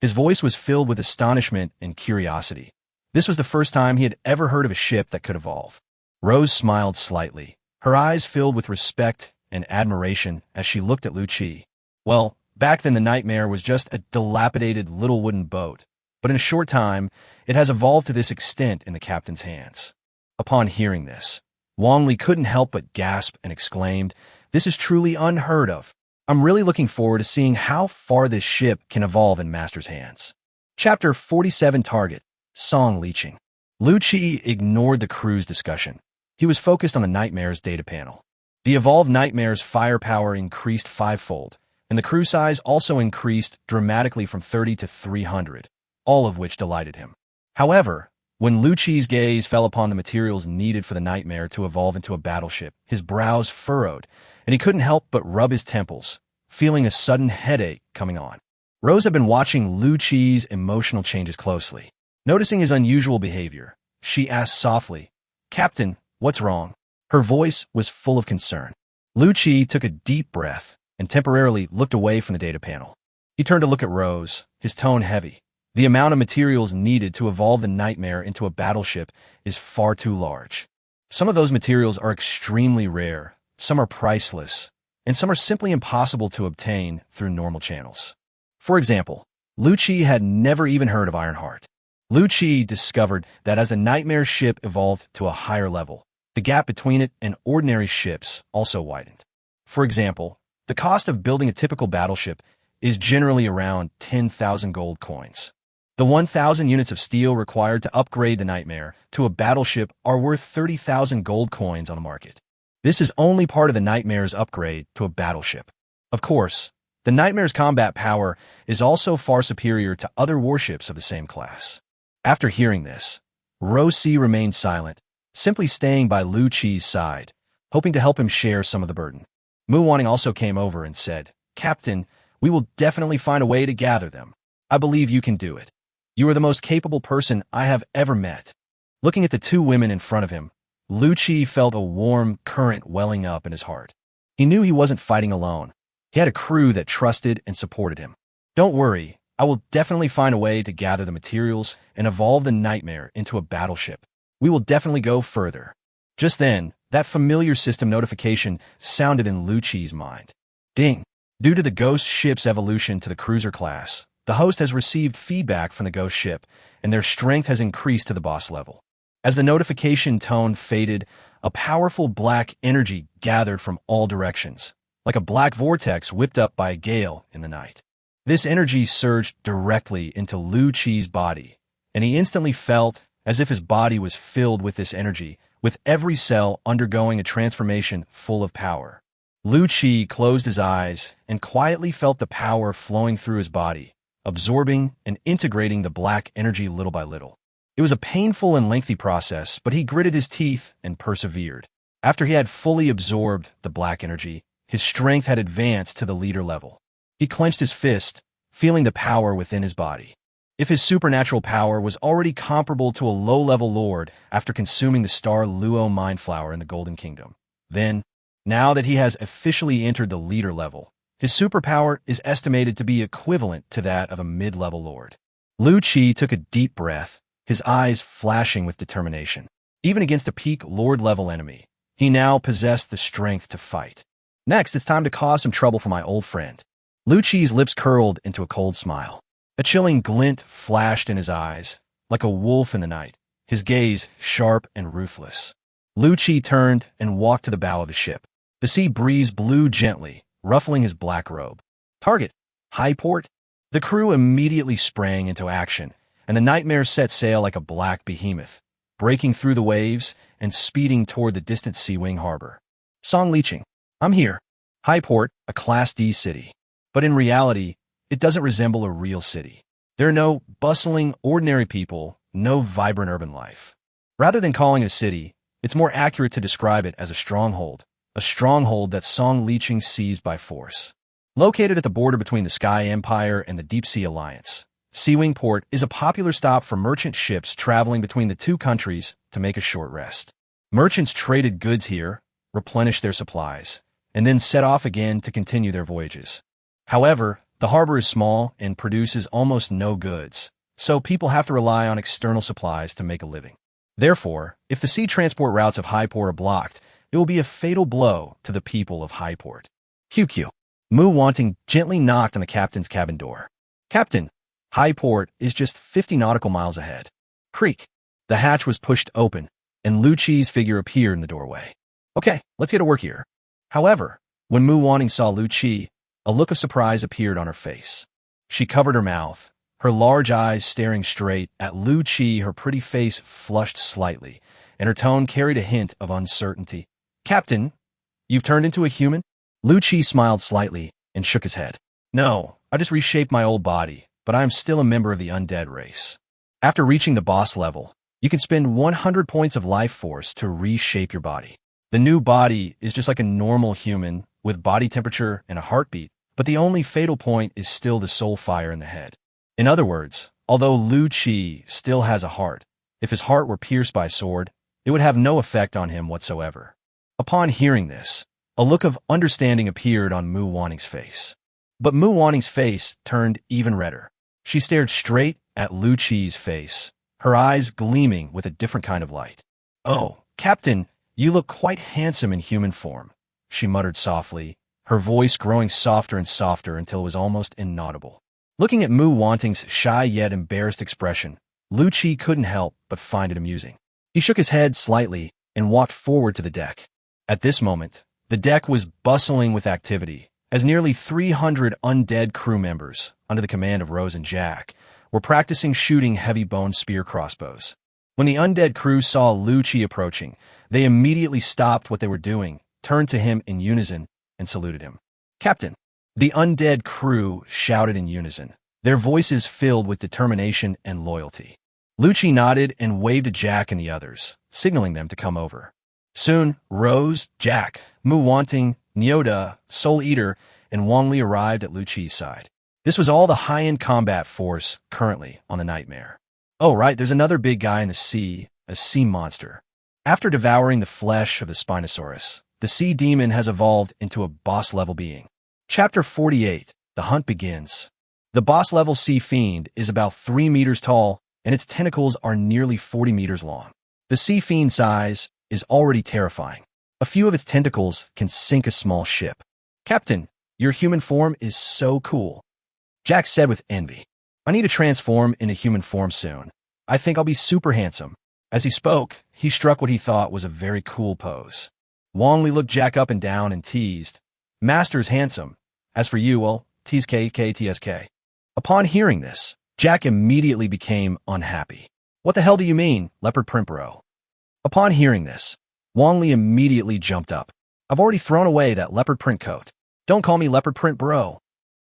His voice was filled with astonishment and curiosity. This was the first time he had ever heard of a ship that could evolve. Rose smiled slightly, her eyes filled with respect and admiration as she looked at Lu Qi. Well, back then the nightmare was just a dilapidated little wooden boat, but in a short time, it has evolved to this extent in the captain's hands. Upon hearing this, Wang Li couldn't help but gasp and exclaimed, "This is truly unheard of. I'm really looking forward to seeing how far this ship can evolve in Master's hands." Chapter 47 Target, Song Leeching. Lu Qi ignored the crew's discussion. He was focused on the Nightmare's data panel. The evolved Nightmare's firepower increased fivefold, and the crew size also increased dramatically from 30 to 300, all of which delighted him. However, when Lu Qi's gaze fell upon the materials needed for the Nightmare to evolve into a battleship, his brows furrowed, and he couldn't help but rub his temples, feeling a sudden headache coming on. Rose had been watching Lu Qi's emotional changes closely. Noticing his unusual behavior, she asked softly, "Captain, what's wrong?" Her voice was full of concern. Lu Qi took a deep breath and temporarily looked away from the data panel. He turned to look at Rose, his tone heavy. The amount of materials needed to evolve the Nightmare into a battleship is far too large. Some of those materials are extremely rare, some are priceless, and some are simply impossible to obtain through normal channels. For example, Lu Qi had never even heard of Ironheart. Lu Qi discovered that as the Nightmare ship evolved to a higher level, the gap between it and ordinary ships also widened. For example, the cost of building a typical battleship is generally around 10,000 gold coins. The 1,000 units of steel required to upgrade the Nightmare to a battleship are worth 30,000 gold coins on the market. This is only part of the Nightmare's upgrade to a battleship. Of course, the Nightmare's combat power is also far superior to other warships of the same class. After hearing this, Rosi remained silent, simply staying by Lu Qi's side, hoping to help him share some of the burden. Mu Wanning also came over and said, "Captain, we will definitely find a way to gather them. I believe you can do it. You are the most capable person I have ever met." Looking at the two women in front of him, Lu Qi felt a warm current welling up in his heart. He knew he wasn't fighting alone. He had a crew that trusted and supported him. "Don't worry, I will definitely find a way to gather the materials and evolve the Nightmare into a battleship. We will definitely go further." Just then, that familiar system notification sounded in Lu Qi's mind. Ding! Due to the ghost ship's evolution to the cruiser class, the host has received feedback from the ghost ship, and their strength has increased to the boss level. As the notification tone faded, a powerful black energy gathered from all directions, like a black vortex whipped up by a gale in the night. This energy surged directly into Lu Qi's body, and he instantly felt as if his body was filled with this energy, with every cell undergoing a transformation full of power. Lu Qi closed his eyes and quietly felt the power flowing through his body, absorbing and integrating the black energy little by little. It was a painful and lengthy process, but he gritted his teeth and persevered. After he had fully absorbed the black energy, his strength had advanced to the leader level. He clenched his fist, feeling the power within his body. If his supernatural power was already comparable to a low-level lord after consuming the star Luo mind flower in the Golden Kingdom, then, now that he has officially entered the leader level, his superpower is estimated to be equivalent to that of a mid-level lord. Lu Qi took a deep breath, his eyes flashing with determination. Even against a peak lord-level enemy, he now possessed the strength to fight. Next, it's time to cause some trouble for my old friend. Lu Qi's lips curled into a cold smile. A chilling glint flashed in his eyes. Like a wolf in the night, his gaze sharp and ruthless. Lu Chi turned and walked to the bow of the ship. The sea breeze blew gently, ruffling his black robe. Target, high port. The crew immediately sprang into action, and the Nightmare set sail like a black behemoth, breaking through the waves and speeding toward the distant Sea Wing harbor. Song Liching, I'm here. High port, a Class D city. But in reality, it doesn't resemble a real city. There are no bustling, ordinary people, no vibrant urban life. Rather than calling it a city, it's more accurate to describe it as a stronghold that Song Liching seized by force. Located at the border between the Sky Empire and the Deep Sea Alliance, Sea Wing Port is a popular stop for merchant ships traveling between the two countries to make a short rest. Merchants traded goods here, replenished their supplies, and then set off again to continue their voyages. However, the harbor is small and produces almost no goods, so people have to rely on external supplies to make a living. Therefore, if the sea transport routes of High Port are blocked, it will be a fatal blow to the people of High Port. QQ. Mu Wanting gently knocked on the captain's cabin door. Captain, High Port is just 50 nautical miles ahead. Creak. The hatch was pushed open, and Lu Chi's figure appeared in the doorway. Okay, let's get to work here. However, when Mu Wanting saw Lu Chi, a look of surprise appeared on her face. She covered her mouth, her large eyes staring straight at Lu Chi. Her pretty face flushed slightly, and her tone carried a hint of uncertainty. Captain, you've turned into a human? Lu Chi smiled slightly and shook his head. No, I just reshaped my old body, but I am still a member of the undead race. After reaching the boss level, you can spend 100 points of life force to reshape your body. The new body is just like a normal human with body temperature and a heartbeat, but the only fatal point is still the soul fire in the head. In other words, although Lu Chi still has a heart, if his heart were pierced by a sword, it would have no effect on him whatsoever. Upon hearing this, a look of understanding appeared on Mu Wanting's face. But Mu Wanting's face turned even redder. She stared straight at Lu Chi's face, her eyes gleaming with a different kind of light. Oh, Captain, you look quite handsome in human form, she muttered softly, her voice growing softer and softer until it was almost inaudible. Looking at Mu Wanting's shy yet embarrassed expression, Lu Chi couldn't help but find it amusing. He shook his head slightly and walked forward to the deck. At this moment, the deck was bustling with activity, as nearly 300 undead crew members, under the command of Rose and Jack, were practicing shooting heavy bone spear crossbows. When the undead crew saw Lu Chi approaching, they immediately stopped what they were doing, turned to him in unison, and saluted him. Captain, the undead crew shouted in unison, their voices filled with determination and loyalty. Lu Chi nodded and waved to Jack and the others, signaling them to come over. Soon, Rose, Jack, Mu Wanting, Nyoda, Soul Eater, and Wang Li arrived at Lu Chi's side. This was all the high-end combat force currently on the Nightmare. Oh, right, there's another big guy in the sea, a sea monster. After devouring the flesh of the Spinosaurus, the sea demon has evolved into a boss-level being. Chapter 48, The Hunt Begins. The boss-level sea fiend is about 3 meters tall, and its tentacles are nearly 40 meters long. The sea fiend size is already terrifying. A few of its tentacles can sink a small ship. Captain, your human form is so cool, Jack said with envy. I need to transform into human form soon. I think I'll be super handsome. As he spoke, he struck what he thought was a very cool pose. Wang Li looked Jack up and down and teased, Master's handsome. As for you, well, TSK. Upon hearing this, Jack immediately became unhappy. What the hell do you mean, leopard print bro? Upon hearing this, Wang Li immediately jumped up. I've already thrown away that leopard print coat. Don't call me leopard print bro.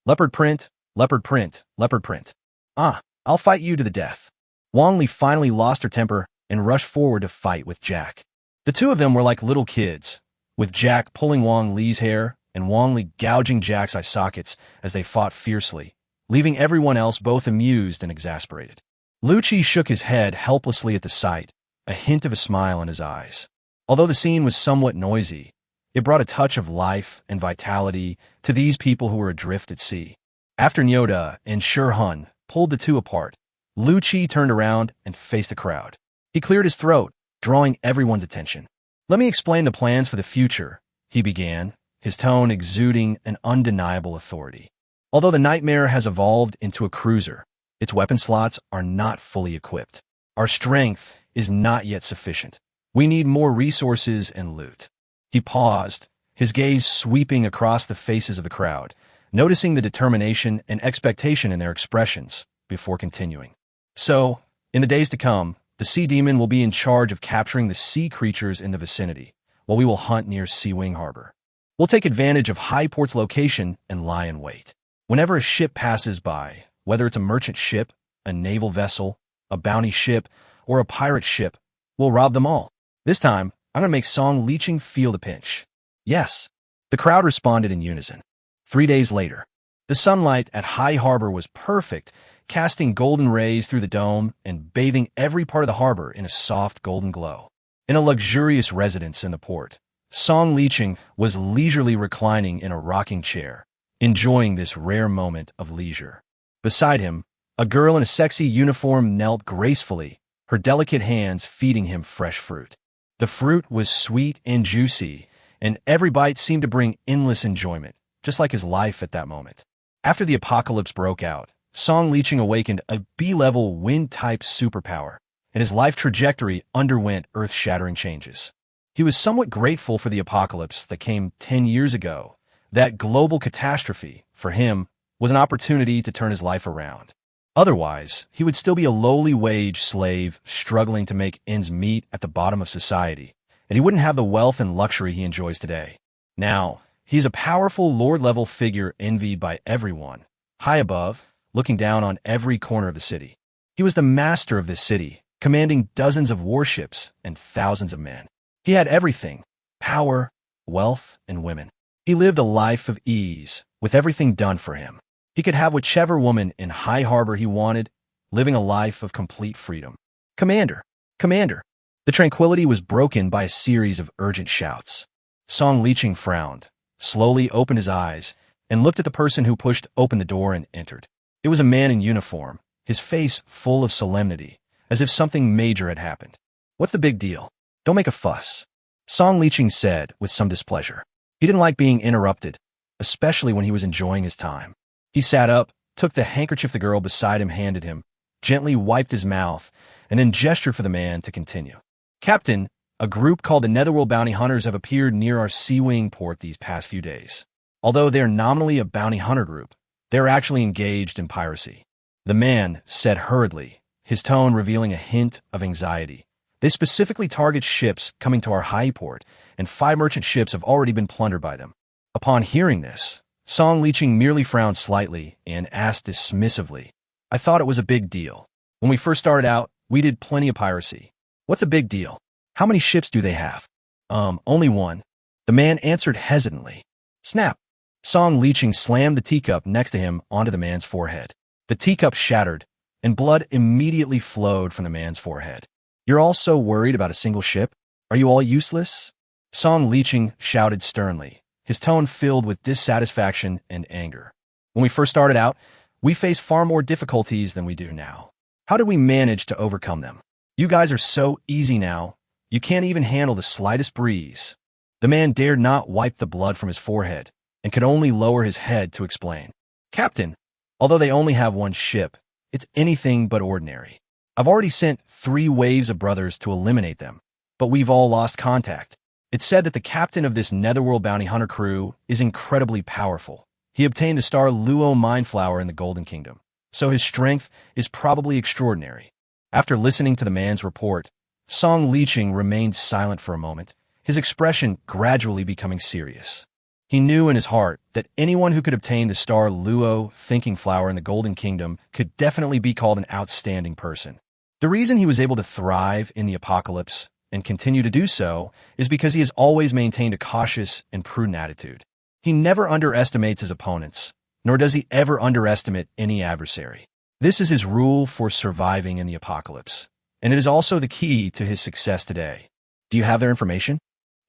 Leopard print, leopard print, leopard print. I'll fight you to the death. Wang Li finally lost her temper and rushed forward to fight with Jack. The two of them were like little kids, with Jack pulling Wang Li's hair and Wang Li gouging Jack's eye sockets as they fought fiercely, leaving everyone else both amused and exasperated. Lu Chi shook his head helplessly at the sight, a hint of a smile in his eyes. Although the scene was somewhat noisy, it brought a touch of life and vitality to these people who were adrift at sea. After Nyoda and Shurhun pulled the two apart, Lu Chi turned around and faced the crowd. He cleared his throat, drawing everyone's attention. Let me explain the plans for the future, he began, his tone exuding an undeniable authority. Although the Nightmare has evolved into a cruiser, its weapon slots are not fully equipped. Our strength is not yet sufficient. We need more resources and loot. He paused, his gaze sweeping across the faces of the crowd, noticing the determination and expectation in their expressions, before continuing. So, in the days to come, the Sea Demon will be in charge of capturing the sea creatures in the vicinity, while we will hunt near Sea Wing Harbor. We'll take advantage of Highport's location and lie in wait. Whenever a ship passes by, whether it's a merchant ship, a naval vessel, a bounty ship, or a pirate ship, we'll rob them all. This time, I'm going to make Song Liching feel the pinch. Yes. The crowd responded in unison. 3 days later, the sunlight at High Harbor was perfect, casting golden rays through the dome and bathing every part of the harbor in a soft golden glow. In a luxurious residence in the port, Song Liching was leisurely reclining in a rocking chair, enjoying this rare moment of leisure. Beside him, a girl in a sexy uniform knelt gracefully, her delicate hands feeding him fresh fruit. The fruit was sweet and juicy, and every bite seemed to bring endless enjoyment, just like his life at that moment. After the apocalypse broke out, Song Liching awakened a B-level wind-type superpower, and his life trajectory underwent earth-shattering changes. He was somewhat grateful for the apocalypse that came 10 years ago. That global catastrophe, for him, was an opportunity to turn his life around. Otherwise, he would still be a lowly wage slave struggling to make ends meet at the bottom of society, and he wouldn't have the wealth and luxury he enjoys today. Now, he's a powerful lord-level figure envied by everyone, high above, looking down on every corner of the city. He was the master of this city, commanding dozens of warships and thousands of men. He had everything: power, wealth, and women. He lived a life of ease, with everything done for him. He could have whichever woman in High Harbor he wanted, living a life of complete freedom. "Commander! Commander!" The tranquility was broken by a series of urgent shouts. Song Liching frowned, slowly opened his eyes, and looked at the person who pushed open the door and entered. It was a man in uniform, his face full of solemnity, as if something major had happened. "What's the big deal? Don't make a fuss," Song Liching said with some displeasure. He didn't like being interrupted, especially when he was enjoying his time. He sat up, took the handkerchief the girl beside him handed him, gently wiped his mouth, and then gestured for the man to continue. "Captain, a group called the Netherworld Bounty Hunters have appeared near our Sea Wing port these past few days. Although they're nominally a bounty hunter group, they're actually engaged in piracy," the man said hurriedly, his tone revealing a hint of anxiety. "They specifically target ships coming to our high port, and 5 merchant ships have already been plundered by them." Upon hearing this, Song Liching merely frowned slightly and asked dismissively, "I thought it was a big deal. When we first started out, we did plenty of piracy. What's a big deal? How many ships do they have?" Only one," the man answered hesitantly. Snap! Song Liching slammed the teacup next to him onto the man's forehead. The teacup shattered, and blood immediately flowed from the man's forehead. "You're all so worried about a single ship? Are you all useless?" Song Liching shouted sternly, his tone filled with dissatisfaction and anger. "When we first started out, we faced far more difficulties than we do now. How did we manage to overcome them? You guys are so easy now, you can't even handle the slightest breeze." The man dared not wipe the blood from his forehead, and could only lower his head to explain. "Captain, although they only have one ship, it's anything but ordinary. I've already sent 3 waves of brothers to eliminate them, but we've all lost contact. It's said that the captain of this Netherworld Bounty Hunter crew is incredibly powerful. He obtained a star Luo mine flower in the Golden Kingdom, so his strength is probably extraordinary." After listening to the man's report, Song Liching remained silent for a moment, his expression gradually becoming serious. He knew in his heart that anyone who could obtain the star Luo thinking flower in the Golden Kingdom could definitely be called an outstanding person. The reason he was able to thrive in the apocalypse and continue to do so is because he has always maintained a cautious and prudent attitude. He never underestimates his opponents, nor does he ever underestimate any adversary. This is his rule for surviving in the apocalypse, and it is also the key to his success today. "Do you have their information?"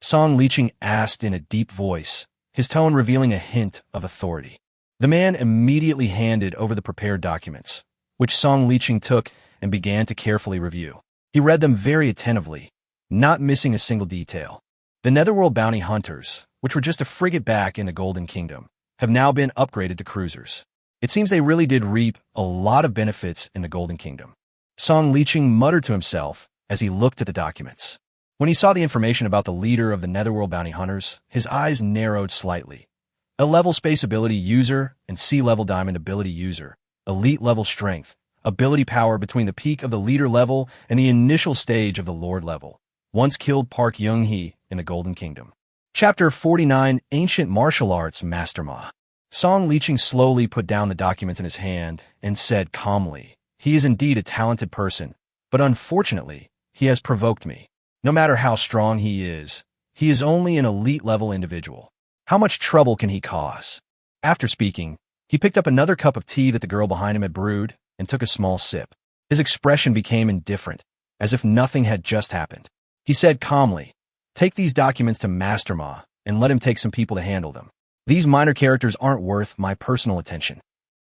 Song Liching asked in a deep voice, his tone revealing a hint of authority. The man immediately handed over the prepared documents, which Song Liching took and began to carefully review. He read them very attentively, not missing a single detail. The Netherworld Bounty Hunters, which were just a frigate back in the Golden Kingdom, have now been upgraded to cruisers. It seems they really did reap a lot of benefits in the Golden Kingdom. Song Liching muttered to himself as he looked at the documents. When he saw the information about the leader of the Netherworld bounty hunters, his eyes narrowed slightly. A level space ability user and C-level diamond ability user, elite level strength, ability power between the peak of the leader level and the initial stage of the lord level. Once killed Park Young-hee in the Golden Kingdom. Chapter 49, Ancient Martial Arts Masterma. Song Liching slowly put down the documents in his hand and said calmly, "He is indeed a talented person, but unfortunately, he has provoked me. No matter how strong he is only an elite-level individual. How much trouble can he cause?" After speaking, he picked up another cup of tea that the girl behind him had brewed and took a small sip. His expression became indifferent, as if nothing had just happened. He said calmly, "Take these documents to Master Ma and let him take some people to handle them. These minor characters aren't worth my personal attention."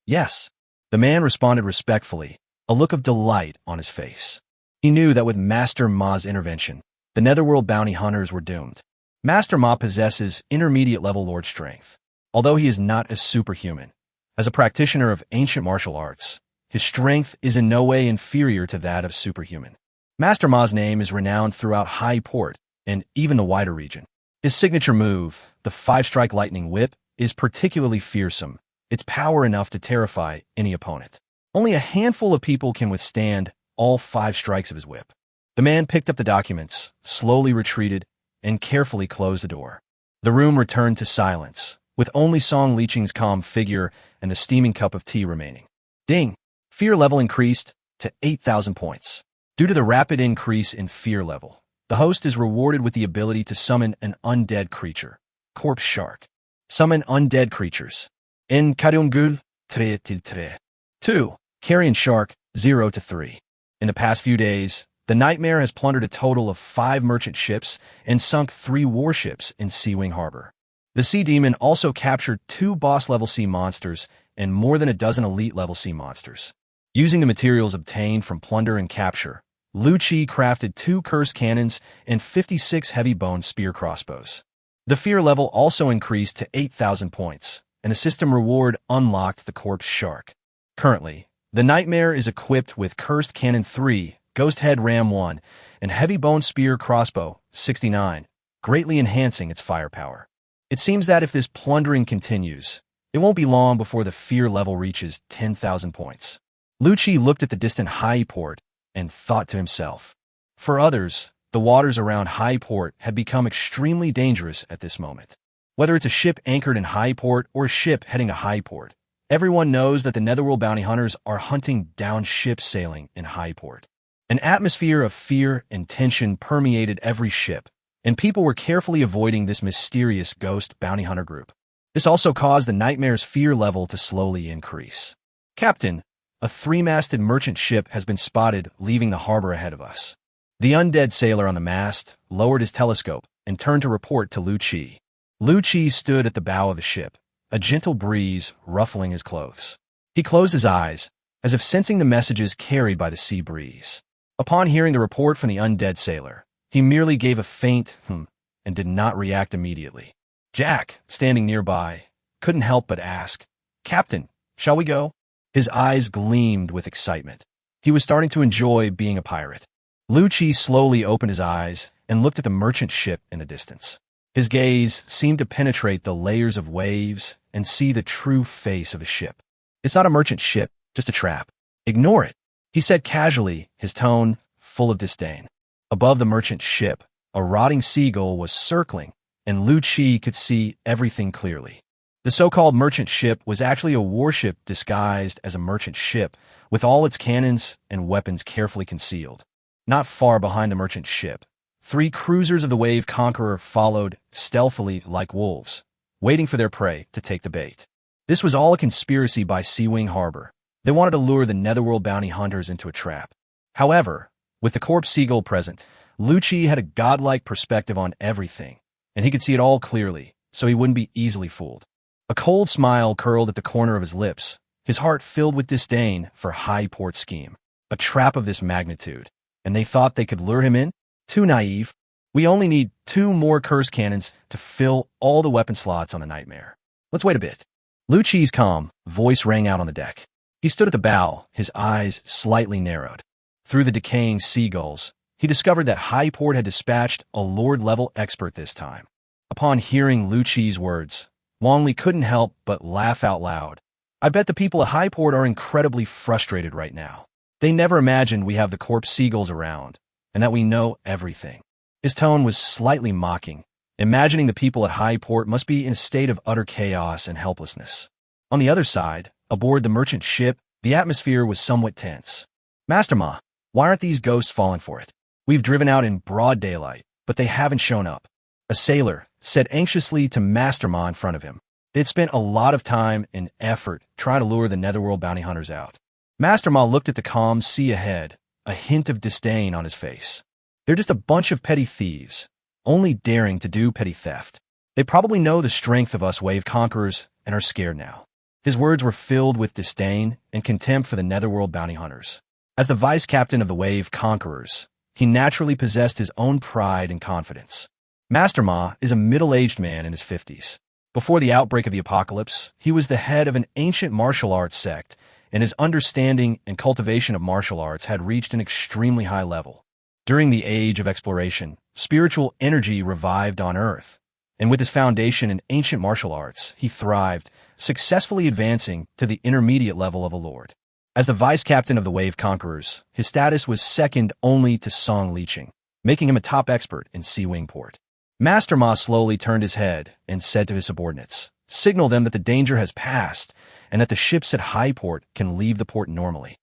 "Yes." The man responded respectfully, a look of delight on his face. He knew that with Master Ma's intervention, the Netherworld bounty hunters were doomed. Master Ma possesses intermediate-level lord strength. Although he is not a superhuman, as a practitioner of ancient martial arts, his strength is in no way inferior to that of superhuman. Master Ma's name is renowned throughout High Port and even the wider region. His signature move, the 5-strike lightning whip, is particularly fearsome, its power enough to terrify any opponent. Only a handful of people can withstand all 5 strikes of his whip. The man picked up the documents, slowly retreated, and carefully closed the door. The room returned to silence, with only Song Liching's calm figure and the steaming cup of tea remaining. Ding! Fear level increased to 8,000 points. Due to the rapid increase in fear level, the host is rewarded with the ability to summon an undead creature. Corpse Shark. Summon undead creatures. In Kadungul, 3-3. 2. Carrion Shark, 0-3. In the past few days, the Nightmare has plundered a total of 5 merchant ships and sunk 3 warships in Seawing Harbor. The Sea Demon also captured 2 boss-level sea monsters and more than a dozen elite-level sea monsters. Using the materials obtained from plunder and capture, Lu Chi crafted 2 cursed cannons and 56 heavy bone spear crossbows. The fear level also increased to 8,000 points, and a system reward unlocked the Corpse Shark. Currently, the Nightmare is equipped with Cursed Cannon 3, Ghost Head Ram 1, and Heavy Bone Spear Crossbow 69, greatly enhancing its firepower. It seems that if this plundering continues, it won't be long before the fear level reaches 10,000 points. Lu Chi looked at the distant High Port and thought to himself. For others, the waters around High Port had become extremely dangerous at this moment. Whether it's a ship anchored in High Port or a ship heading to High Port, everyone knows that the Netherworld bounty hunters are hunting down ships sailing in High Port. An atmosphere of fear and tension permeated every ship, and people were carefully avoiding this mysterious ghost bounty hunter group. This also caused the Nightmare's fear level to slowly increase. "Captain, a 3-masted merchant ship has been spotted leaving the harbor ahead of us." The undead sailor on the mast lowered his telescope and turned to report to Lu Chi. Lu Chi stood at the bow of the ship, a gentle breeze ruffling his clothes. He closed his eyes, as if sensing the messages carried by the sea breeze. Upon hearing the report from the undead sailor, he merely gave a faint and did not react immediately. Jack, standing nearby, couldn't help but ask, "Captain, shall we go?" His eyes gleamed with excitement. He was starting to enjoy being a pirate. Lu Chi slowly opened his eyes and looked at the merchant ship in the distance. His gaze seemed to penetrate the layers of waves and see the true face of a ship. "It's not a merchant ship, just a trap. Ignore it," he said casually, his tone full of disdain. Above the merchant ship, a rotting seagull was circling, and Lu Chi could see everything clearly. The so-called merchant ship was actually a warship disguised as a merchant ship, with all its cannons and weapons carefully concealed. Not far behind the merchant ship, 3 cruisers of the Wave Conqueror followed stealthily like wolves, waiting for their prey to take the bait. This was all a conspiracy by Seawing Harbor. They wanted to lure the Netherworld bounty hunters into a trap. However, with the Corpse Seagull present, Lu Chi had a godlike perspective on everything, and he could see it all clearly, so he wouldn't be easily fooled. A cold smile curled at the corner of his lips, his heart filled with disdain for High Port's scheme. A trap of this magnitude, and they thought they could lure him in? Too naive. We only need 2 more curse cannons to fill all the weapon slots on the Nightmare. Let's wait a bit. Lu Chi's calm voice rang out on the deck. He stood at the bow, his eyes slightly narrowed. Through the decaying seagulls, he discovered that Highport had dispatched a Lord-level expert this time. Upon hearing Lu Chi's words, Wang Li couldn't help but laugh out loud. I bet the people at Highport are incredibly frustrated right now. They never imagined we have the corpse seagulls around, and that we know everything. His tone was slightly mocking, imagining the people at Highport must be in a state of utter chaos and helplessness. On the other side, aboard the merchant ship, the atmosphere was somewhat tense. Master Ma, why aren't these ghosts falling for it? We've driven out in broad daylight, but they haven't shown up. A sailor said anxiously to Master Ma in front of him. They'd spent a lot of time and effort trying to lure the Netherworld bounty hunters out. Master Ma looked at the calm sea ahead, a hint of disdain on his face. They're just a bunch of petty thieves, only daring to do petty theft. They probably know the strength of us wave conquerors and are scared now. His words were filled with disdain and contempt for the Netherworld bounty hunters. As the vice captain of the wave conquerors, he naturally possessed his own pride and confidence. Master Ma is a middle-aged man in his 50s. Before the outbreak of the apocalypse, he was the head of an ancient martial arts sect, and his understanding and cultivation of martial arts had reached an extremely high level. During the age of exploration, spiritual energy revived on Earth, and with his foundation in ancient martial arts, he thrived, successfully advancing to the intermediate level of a lord. As the vice captain of the Wave Conquerors, his status was second only to Song Liqing, making him a top expert in Sea Wing Port. Master Ma slowly turned his head and said to his subordinates, "Signal them that the danger has passed and that the ships at Highport can leave the port normally."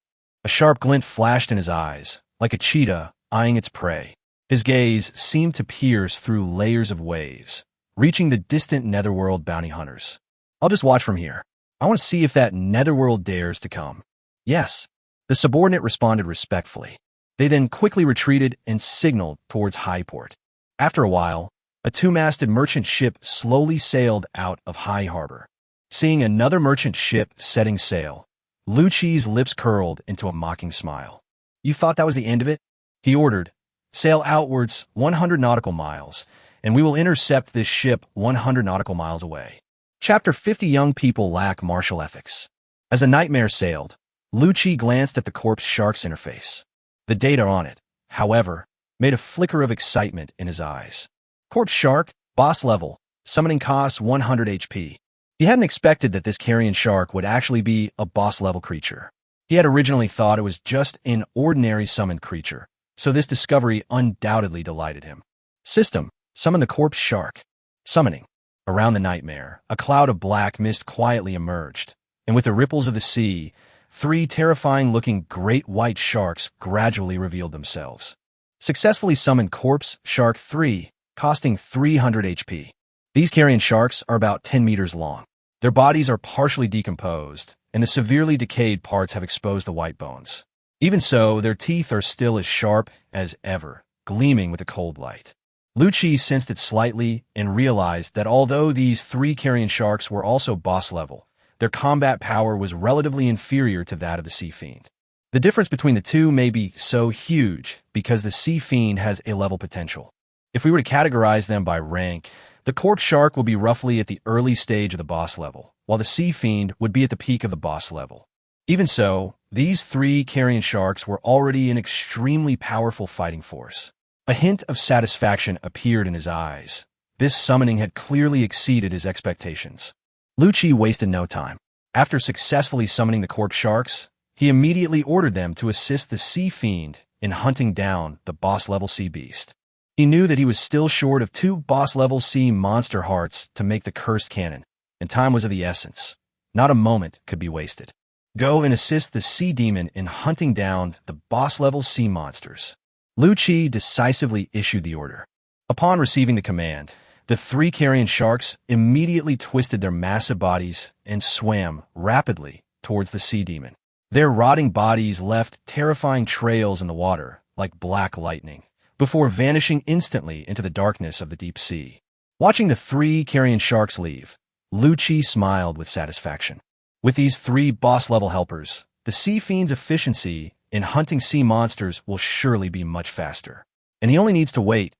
A sharp glint flashed in his eyes, like a cheetah eyeing its prey. His gaze seemed to pierce through layers of waves, reaching the distant Netherworld bounty hunters. "I'll just watch from here. I want to see if that Netherworld dares to come." "Yes." The subordinate responded respectfully. They then quickly retreated and signaled towards Highport. After a while, a two-masted merchant ship slowly sailed out of High Harbor. Seeing another merchant ship setting sail, Lu Chi's lips curled into a mocking smile. "You thought that was the end of it?" He ordered, "Sail outwards 100 nautical miles, and we will intercept this ship 100 nautical miles away." Chapter 50 Young People Lack Martial Ethics. As the Nightmare sailed, Lu Chi glanced at the corpse shark's interface. The data on it, however, made a flicker of excitement in his eyes. Corpse shark, boss level, summoning cost 100 HP. He hadn't expected that this carrion shark would actually be a boss-level creature. He had originally thought it was just an ordinary summoned creature, so this discovery undoubtedly delighted him. System: summon the corpse shark. Summoning. Around the Nightmare, a cloud of black mist quietly emerged, and with the ripples of the sea, 3 terrifying-looking great white sharks gradually revealed themselves. Successfully summoned Corpse Shark 3, costing 300 HP. These carrion sharks are about 10 meters long. Their bodies are partially decomposed, and the severely decayed parts have exposed the white bones. Even so, their teeth are still as sharp as ever, gleaming with a cold light. Lu Chi sensed it slightly and realized that although these 3 carrion sharks were also boss level, their combat power was relatively inferior to that of the Sea Fiend. The difference between the two may be so huge because the Sea Fiend has a level potential. If we were to categorize them by rank, the Corpse Shark will be roughly at the early stage of the boss level, while the Sea Fiend would be at the peak of the boss level. Even so, these 3 carrion sharks were already an extremely powerful fighting force. A hint of satisfaction appeared in his eyes. This summoning had clearly exceeded his expectations. Lu Chi wasted no time. After successfully summoning the Corpse Sharks, he immediately ordered them to assist the Sea Fiend in hunting down the boss-level sea beast. He knew that he was still short of 2 boss-level sea monster hearts to make the cursed cannon, and time was of the essence. Not a moment could be wasted. Go and assist the sea demon in hunting down the boss-level sea monsters. Lu Chi decisively issued the order. Upon receiving the command, the 3 carrion sharks immediately twisted their massive bodies and swam rapidly towards the sea demon. Their rotting bodies left terrifying trails in the water like black lightning, before vanishing instantly into the darkness of the deep sea. Watching the 3 carrion sharks leave, Lu Chi smiled with satisfaction. With these 3 boss-level helpers, the Sea Fiend's efficiency in hunting sea monsters will surely be much faster. And he only needs to wait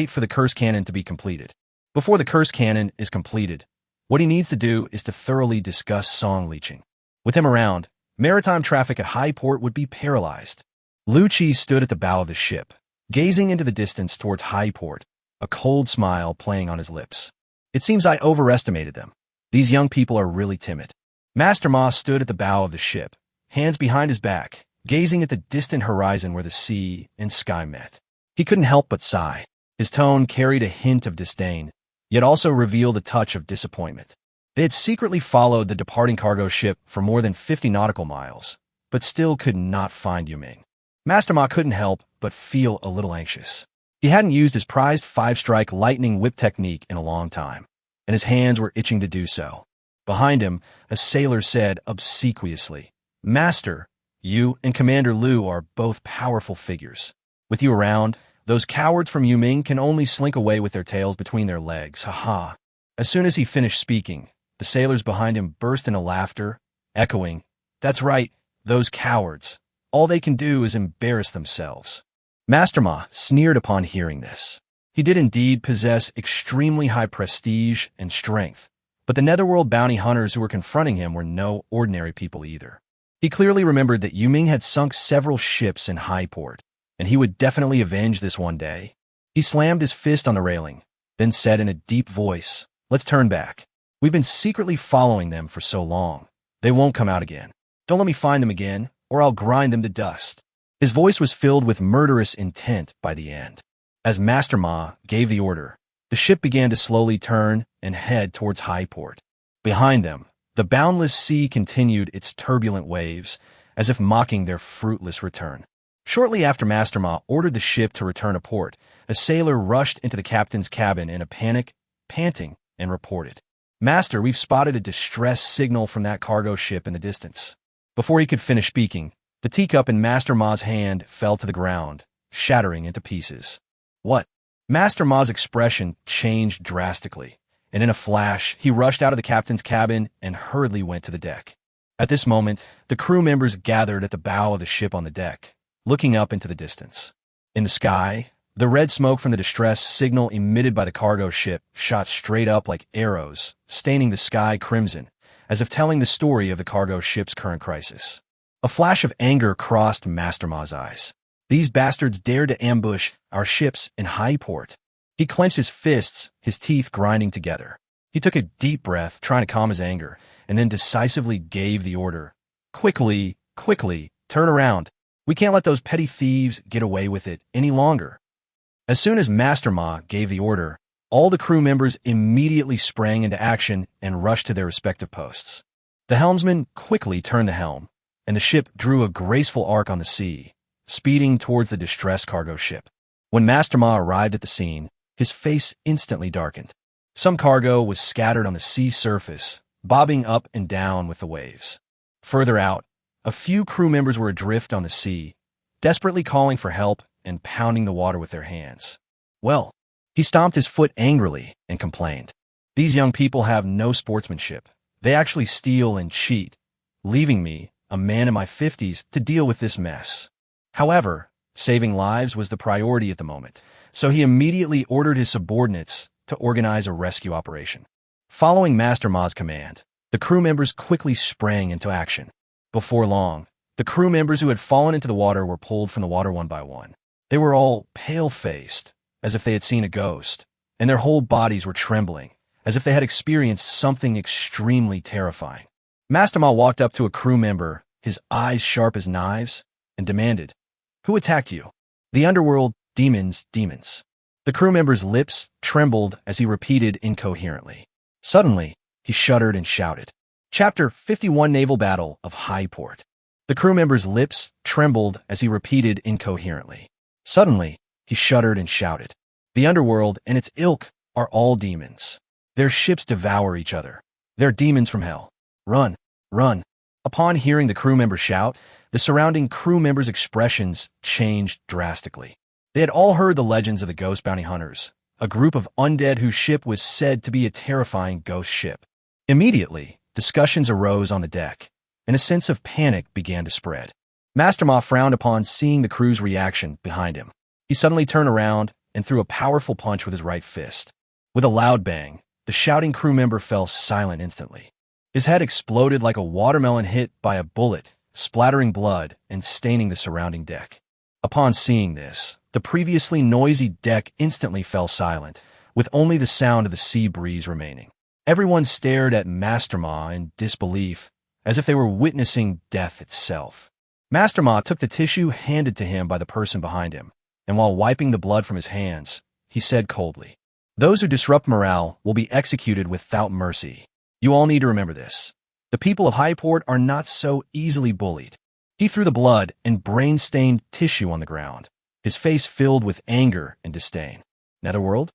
for the curse cannon to be completed. Before the curse cannon is completed, what he needs to do is to thoroughly discuss Song Liqing. With him around, maritime traffic at Highport would be paralyzed. Lu Chi stood at the bow of the ship, gazing into the distance towards Highport, a cold smile playing on his lips. It seems I overestimated them. These young people are really timid. Master Ma stood at the bow of the ship, hands behind his back, gazing at the distant horizon where the sea and sky met. He couldn't help but sigh. His tone carried a hint of disdain, yet also revealed a touch of disappointment. They had secretly followed the departing cargo ship for more than 50 nautical miles, but still could not find Yuming. Master Ma couldn't help but feel a little anxious. He hadn't used his prized 5-strike lightning whip technique in a long time, and his hands were itching to do so. Behind him, a sailor said obsequiously, "Master, you and Commander Liu are both powerful figures. With you around, those cowards from Yuming can only slink away with their tails between their legs, ha." As soon as he finished speaking, the sailors behind him burst into laughter, echoing, "That's right, those cowards. All they can do is embarrass themselves." Master Ma sneered upon hearing this. He did indeed possess extremely high prestige and strength, but the Netherworld bounty hunters who were confronting him were no ordinary people either. He clearly remembered that Yuming had sunk several ships in Highport, and he would definitely avenge this one day. He slammed his fist on the railing, then said in a deep voice, "Let's turn back. We've been secretly following them for so long. They won't come out again. Don't let me find them again, or I'll grind them to dust." His voice was filled with murderous intent by the end. As Master Ma gave the order, the ship began to slowly turn and head towards Highport. Behind them, the boundless sea continued its turbulent waves, as if mocking their fruitless return. Shortly after Master Ma ordered the ship to return to port, a sailor rushed into the captain's cabin in a panic, panting, and reported, "Master, we've spotted a distress signal from that cargo ship in the distance." Before he could finish speaking, the teacup in Master Ma's hand fell to the ground, shattering into pieces. "What?" Master Ma's expression changed drastically, and in a flash, he rushed out of the captain's cabin and hurriedly went to the deck. At this moment, the crew members gathered at the bow of the ship on the deck, looking up into the distance. In the sky, the red smoke from the distress signal emitted by the cargo ship shot straight up like arrows, staining the sky crimson, as if telling the story of the cargo ship's current crisis. A flash of anger crossed Master Ma's eyes. These bastards dared to ambush our ships in Highport. He clenched his fists, his teeth grinding together. He took a deep breath, trying to calm his anger, and then decisively gave the order. Quickly, turn around. We can't let those petty thieves get away with it any longer." As soon as Master Ma gave the order, all the crew members immediately sprang into action and rushed to their respective posts. The helmsman quickly turned the helm, and the ship drew a graceful arc on the sea, speeding towards the distressed cargo ship. When Master Ma arrived at the scene, his face instantly darkened. Some cargo was scattered on the sea surface, bobbing up and down with the waves. Further out, a few crew members were adrift on the sea, desperately calling for help and pounding the water with their hands. "Well," he stomped his foot angrily and complained, "these young people have no sportsmanship. They actually steal and cheat, leaving me, a man in my 50s, to deal with this mess." However, saving lives was the priority at the moment, so he immediately ordered his subordinates to organize a rescue operation. Following Master Ma's command, the crew members quickly sprang into action. Before long, the crew members who had fallen into the water were pulled from the water one by one. They were all pale-faced, as if they had seen a ghost, and their whole bodies were trembling, as if they had experienced something extremely terrifying. Master Ma walked up to a crew member, his eyes sharp as knives, and demanded, "Who attacked you?" "The underworld, demons." The crew member's lips trembled as he repeated incoherently. Suddenly, he shuddered and shouted. Chapter 51 Naval Battle of Highport. The crew member's lips trembled as he repeated incoherently. Suddenly, he shuddered and shouted. "The underworld and its ilk are all demons. Their ships devour each other. They're demons from hell. Run, run." Upon hearing the crew member shout, the surrounding crew members' expressions changed drastically. They had all heard the legends of the Ghost Bounty Hunters, a group of undead whose ship was said to be a terrifying ghost ship. Immediately, discussions arose on the deck, and a sense of panic began to spread. Master Ma frowned upon seeing the crew's reaction behind him. He suddenly turned around and threw a powerful punch with his right fist. With a loud bang, the shouting crew member fell silent instantly. His head exploded like a watermelon hit by a bullet, splattering blood and staining the surrounding deck. Upon seeing this, The previously noisy deck instantly fell silent, with only the sound of the sea breeze remaining. Everyone stared at Master Ma in disbelief, as if they were witnessing death itself. Master Ma took the tissue handed to him by the person behind him, and while wiping the blood from his hands, he said coldly, "Those who disrupt morale will be executed without mercy. You all need to remember this. The people of Highport are not so easily bullied." He threw the blood and brain-stained tissue on the ground, his face filled with anger and disdain. Netherworld?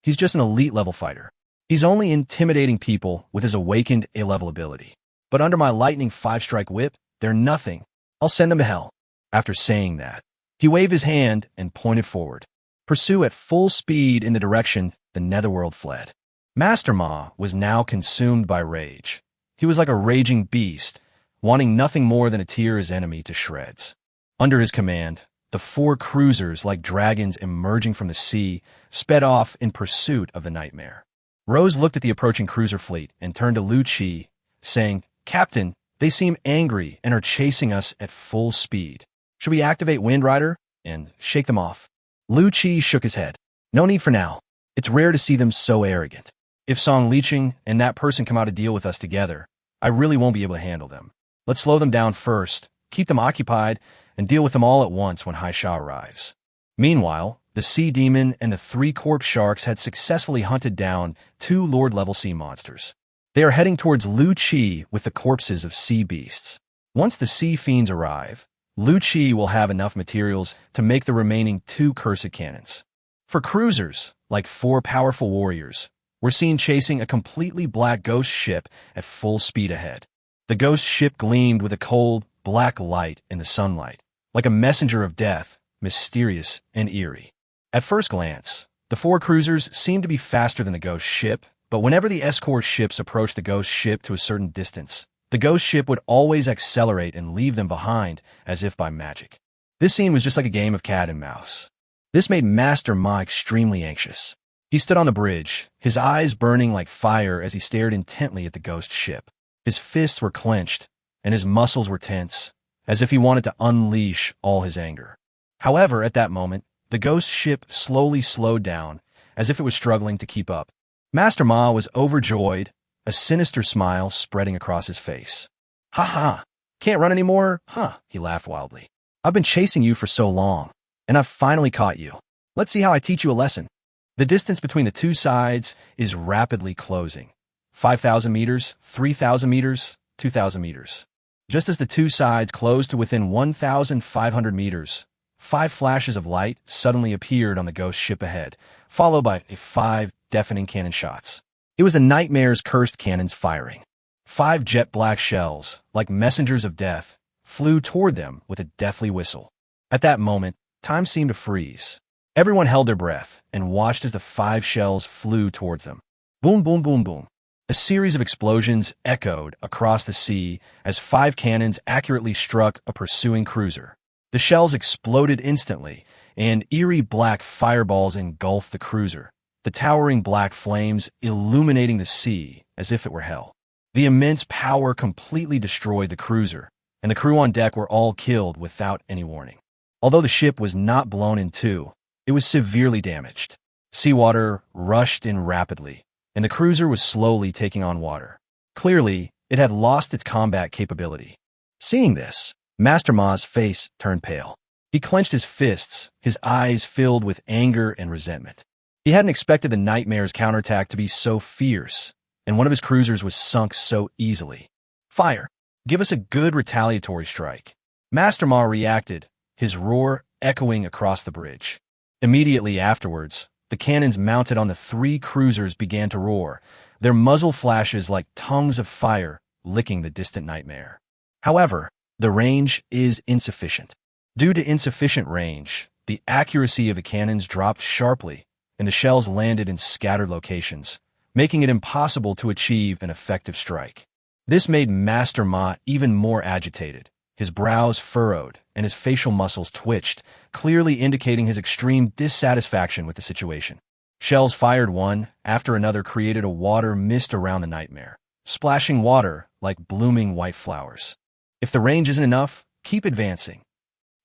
He's just an elite-level fighter. He's only intimidating people with his awakened A-level ability. But under my lightning 5-strike whip, they're nothing. I'll send them to hell. After saying that, he waved his hand and pointed forward. Pursue at full speed in the direction the Netherworld fled. Master Ma was now consumed by rage. He was like a raging beast, wanting nothing more than to tear his enemy to shreds. Under his command, the 4 cruisers, like dragons emerging from the sea, sped off in pursuit of the nightmare. Rose looked at the approaching cruiser fleet and turned to Lu Qi, saying, "Captain, they seem angry and are chasing us at full speed. Should we activate Wind Rider and shake them off?" Lu Qi shook his head. "No need for now. It's rare to see them so arrogant. If Song Liqing and that person come out to deal with us together, I really won't be able to handle them. Let's slow them down first, keep them occupied, and deal with them all at once when Haisha arrives." Meanwhile, the sea demon and the 3 corpse sharks had successfully hunted down 2 Lord-level sea monsters. They are heading towards Lu Qi with the corpses of sea beasts. Once the sea fiends arrive, Lu Qi will have enough materials to make the remaining 2 cursed cannons. For cruisers, like 4 powerful warriors, we're seen chasing a completely black ghost ship at full speed ahead. The ghost ship gleamed with a cold, black light in the sunlight, like a messenger of death, mysterious and eerie. At first glance, the 4 cruisers seemed to be faster than the ghost ship, but whenever the escort ships approached the ghost ship to a certain distance, the ghost ship would always accelerate and leave them behind as if by magic. This scene was just like a game of cat and mouse. This made Master Ma extremely anxious. He stood on the bridge, his eyes burning like fire as he stared intently at the ghost ship. His fists were clenched, and his muscles were tense, as if he wanted to unleash all his anger. However, at that moment, the ghost ship slowly slowed down, as if it was struggling to keep up. Master Ma was overjoyed, a sinister smile spreading across his face. "Ha ha! Can't run anymore, huh?" he laughed wildly. "I've been chasing you for so long, and I've finally caught you. Let's see how I teach you a lesson." The distance between the 2 sides is rapidly closing. 5,000 meters, 3,000 meters, 2,000 meters. Just as the 2 sides closed to within 1,500 meters, 5 flashes of light suddenly appeared on the ghost ship ahead, followed by 5 deafening cannon shots. It was the Nightmare's cursed cannons firing. 5 jet black shells, like messengers of death, flew toward them with a deathly whistle. At that moment, time seemed to freeze. Everyone held their breath and watched as the 5 shells flew towards them. Boom, boom, boom, boom. A series of explosions echoed across the sea as 5 cannons accurately struck a pursuing cruiser. The shells exploded instantly, and eerie black fireballs engulfed the cruiser, the towering black flames illuminating the sea as if it were hell. The immense power completely destroyed the cruiser, and the crew on deck were all killed without any warning. Although the ship was not blown in 2, it was severely damaged. Seawater rushed in rapidly, and the cruiser was slowly taking on water. Clearly, it had lost its combat capability. Seeing this, Master Ma's face turned pale. He clenched his fists, his eyes filled with anger and resentment. He hadn't expected the Nightmare's counterattack to be so fierce, and one of his cruisers was sunk so easily. "Fire! Give us a good retaliatory strike." Master Ma reacted, his roar echoing across the bridge. Immediately afterwards, the cannons mounted on the 3 cruisers began to roar, their muzzle flashes like tongues of fire licking the distant Nightmare. However, the range is insufficient. Due to insufficient range, the accuracy of the cannons dropped sharply, and the shells landed in scattered locations, making it impossible to achieve an effective strike. This made Master Ma even more agitated. His brows furrowed, and his facial muscles twitched, clearly indicating his extreme dissatisfaction with the situation. Shells fired one after another created a water mist around the Nightmare, splashing water like blooming white flowers. "If the range isn't enough, keep advancing."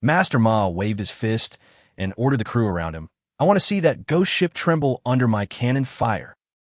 Master Ma waved his fist, and ordered the crew around him. "I want to see that ghost ship tremble under my cannon fire."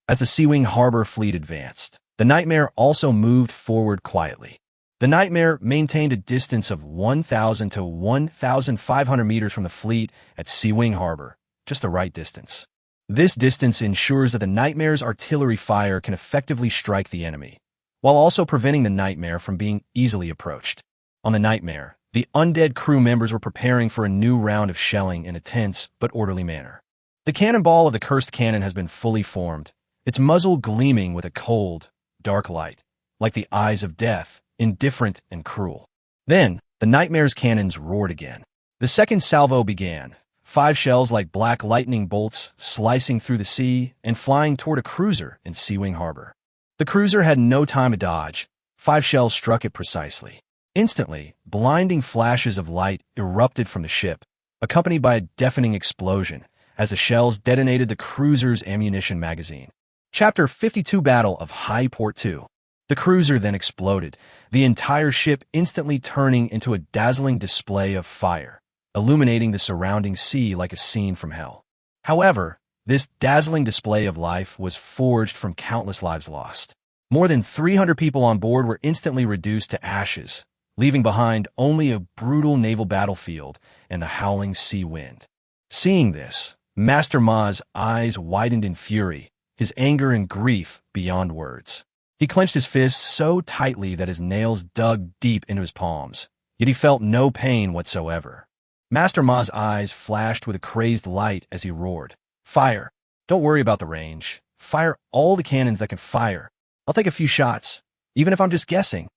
As the Sea-Wing Harbor fleet advanced, the Nightmare also moved forward quietly. The Nightmare maintained a distance of 1,000 to 1,500 meters from the fleet at Sea-Wing Harbor, just the right distance. This distance ensures that the Nightmare's artillery fire can effectively strike the enemy, while also preventing the Nightmare from being easily approached. On the Nightmare, the undead crew members were preparing for a new round of shelling in a tense but orderly manner. The cannonball of the cursed cannon has been fully formed, its muzzle gleaming with a cold, dark light, like the eyes of death, indifferent and cruel. Then, the Nightmare's cannons roared again. The second salvo began, 5 shells like black lightning bolts slicing through the sea and flying toward a cruiser in Sea-Wing Harbor. The cruiser had no time to dodge. 5 shells struck it precisely. Instantly, blinding flashes of light erupted from the ship, accompanied by a deafening explosion as the shells detonated the cruiser's ammunition magazine. Chapter 52 Battle of High Port 2. The cruiser then exploded, the entire ship instantly turning into a dazzling display of fire, illuminating the surrounding sea like a scene from hell. However, this dazzling display of life was forged from countless lives lost. More than 300 people on board were instantly reduced to ashes, leaving behind only a brutal naval battlefield and the howling sea wind. Seeing this, Master Ma's eyes widened in fury, his anger and grief beyond words. He clenched his fists so tightly that his nails dug deep into his palms, yet he felt no pain whatsoever. Master Ma's eyes flashed with a crazed light as he roared, "Fire! Don't worry about the range. Fire all the cannons that can fire. I'll take a few shots, even if I'm just guessing."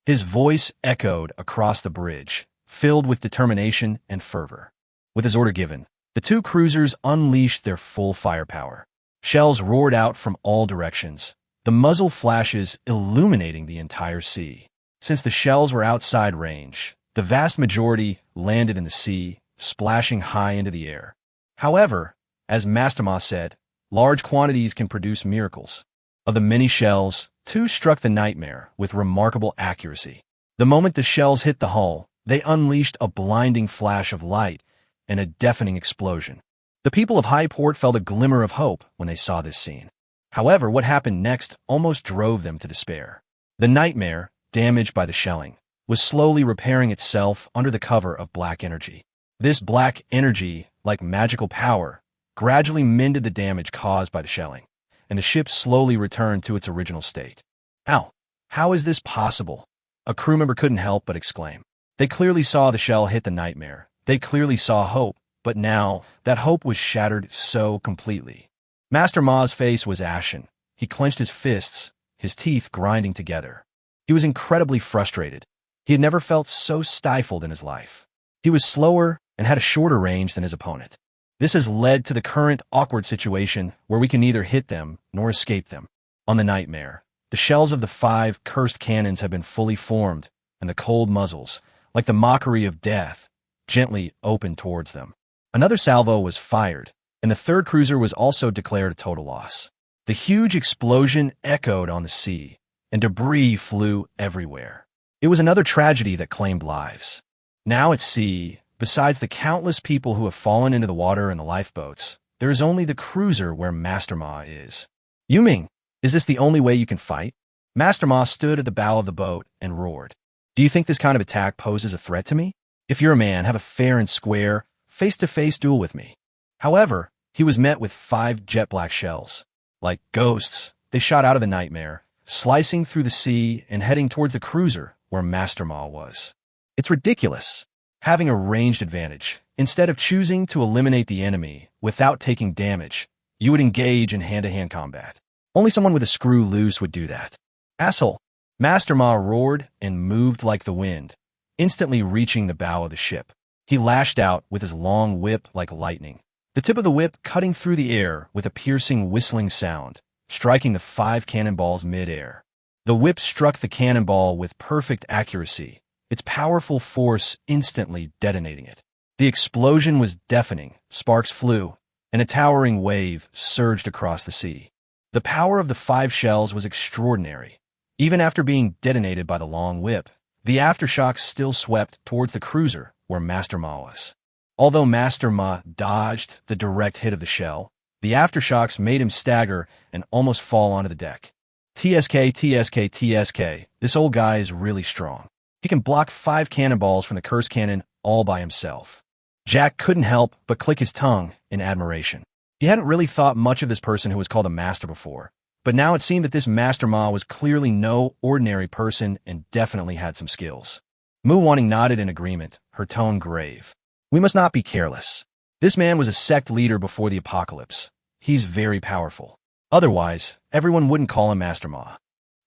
His voice echoed across the bridge, filled with determination and fervor. With his order given, the 2 cruisers unleashed their full firepower. Shells roared out from all directions, the muzzle flashes illuminating the entire sea. Since the shells were outside range, the vast majority landed in the sea, splashing high into the air. However, as Master Ma said, large quantities can produce miracles. Of the many shells, 2 struck the Nightmare with remarkable accuracy. The moment the shells hit the hull, they unleashed a blinding flash of light and a deafening explosion. The people of High Port felt a glimmer of hope when they saw this scene. However, what happened next almost drove them to despair. The Nightmare, damaged by the shelling, was slowly repairing itself under the cover of black energy. This black energy, like magical power, gradually mended the damage caused by the shelling, and the ship slowly returned to its original state. "Ow! How is this possible?" A crew member couldn't help but exclaim. They clearly saw the shell hit the Nightmare. They clearly saw hope, but now that hope was shattered so completely. Master Ma's face was ashen. He clenched his fists, his teeth grinding together. He was incredibly frustrated. He had never felt so stifled in his life. He was slower and had a shorter range than his opponent. This has led to the current awkward situation where we can neither hit them nor escape them. On the Nightmare, the shells of the 5 cursed cannons have been fully formed, and the cold muzzles, like the mockery of death, gently opened towards them. Another salvo was fired, and the 3rd cruiser was also declared a total loss. The huge explosion echoed on the sea, and debris flew everywhere. It was another tragedy that claimed lives. Now at sea, besides the countless people who have fallen into the water in the lifeboats, there is only the cruiser where Master Ma is. "Yuming, is this the only way you can fight?" Master Ma stood at the bow of the boat and roared. "Do you think this kind of attack poses a threat to me? If you're a man, have a fair and square, face-to-face duel with me." However, he was met with 5 jet-black shells. Like ghosts, they shot out of the Nightmare, slicing through the sea and heading towards the cruiser where Master Ma was. It's ridiculous. Having a ranged advantage, instead of choosing to eliminate the enemy without taking damage, you would engage in hand-to-hand combat. Only someone with a screw loose would do that. "Asshole!" Master Ma roared and moved like the wind, instantly reaching the bow of the ship. He lashed out with his long whip like lightning, the tip of the whip cutting through the air with a piercing whistling sound, striking the 5 cannonballs mid-air. The whip struck the cannonball with perfect accuracy, its powerful force instantly detonating it. The explosion was deafening, sparks flew, and a towering wave surged across the sea. The power of the 5 shells was extraordinary. Even after being detonated by the long whip, the aftershocks still swept towards the cruiser where Master Ma was. Although Master Ma dodged the direct hit of the shell, the aftershocks made him stagger and almost fall onto the deck. TSK, TSK, TSK, this old guy is really strong. He can block 5 cannonballs from the curse cannon all by himself. Jack couldn't help but click his tongue in admiration. He hadn't really thought much of this person who was called a master before, but now it seemed that this Master Ma was clearly no ordinary person and definitely had some skills. Mu Wanting nodded in agreement, her tone grave. We must not be careless. This man was a sect leader before the apocalypse. He's very powerful. Otherwise, everyone wouldn't call him Master Ma.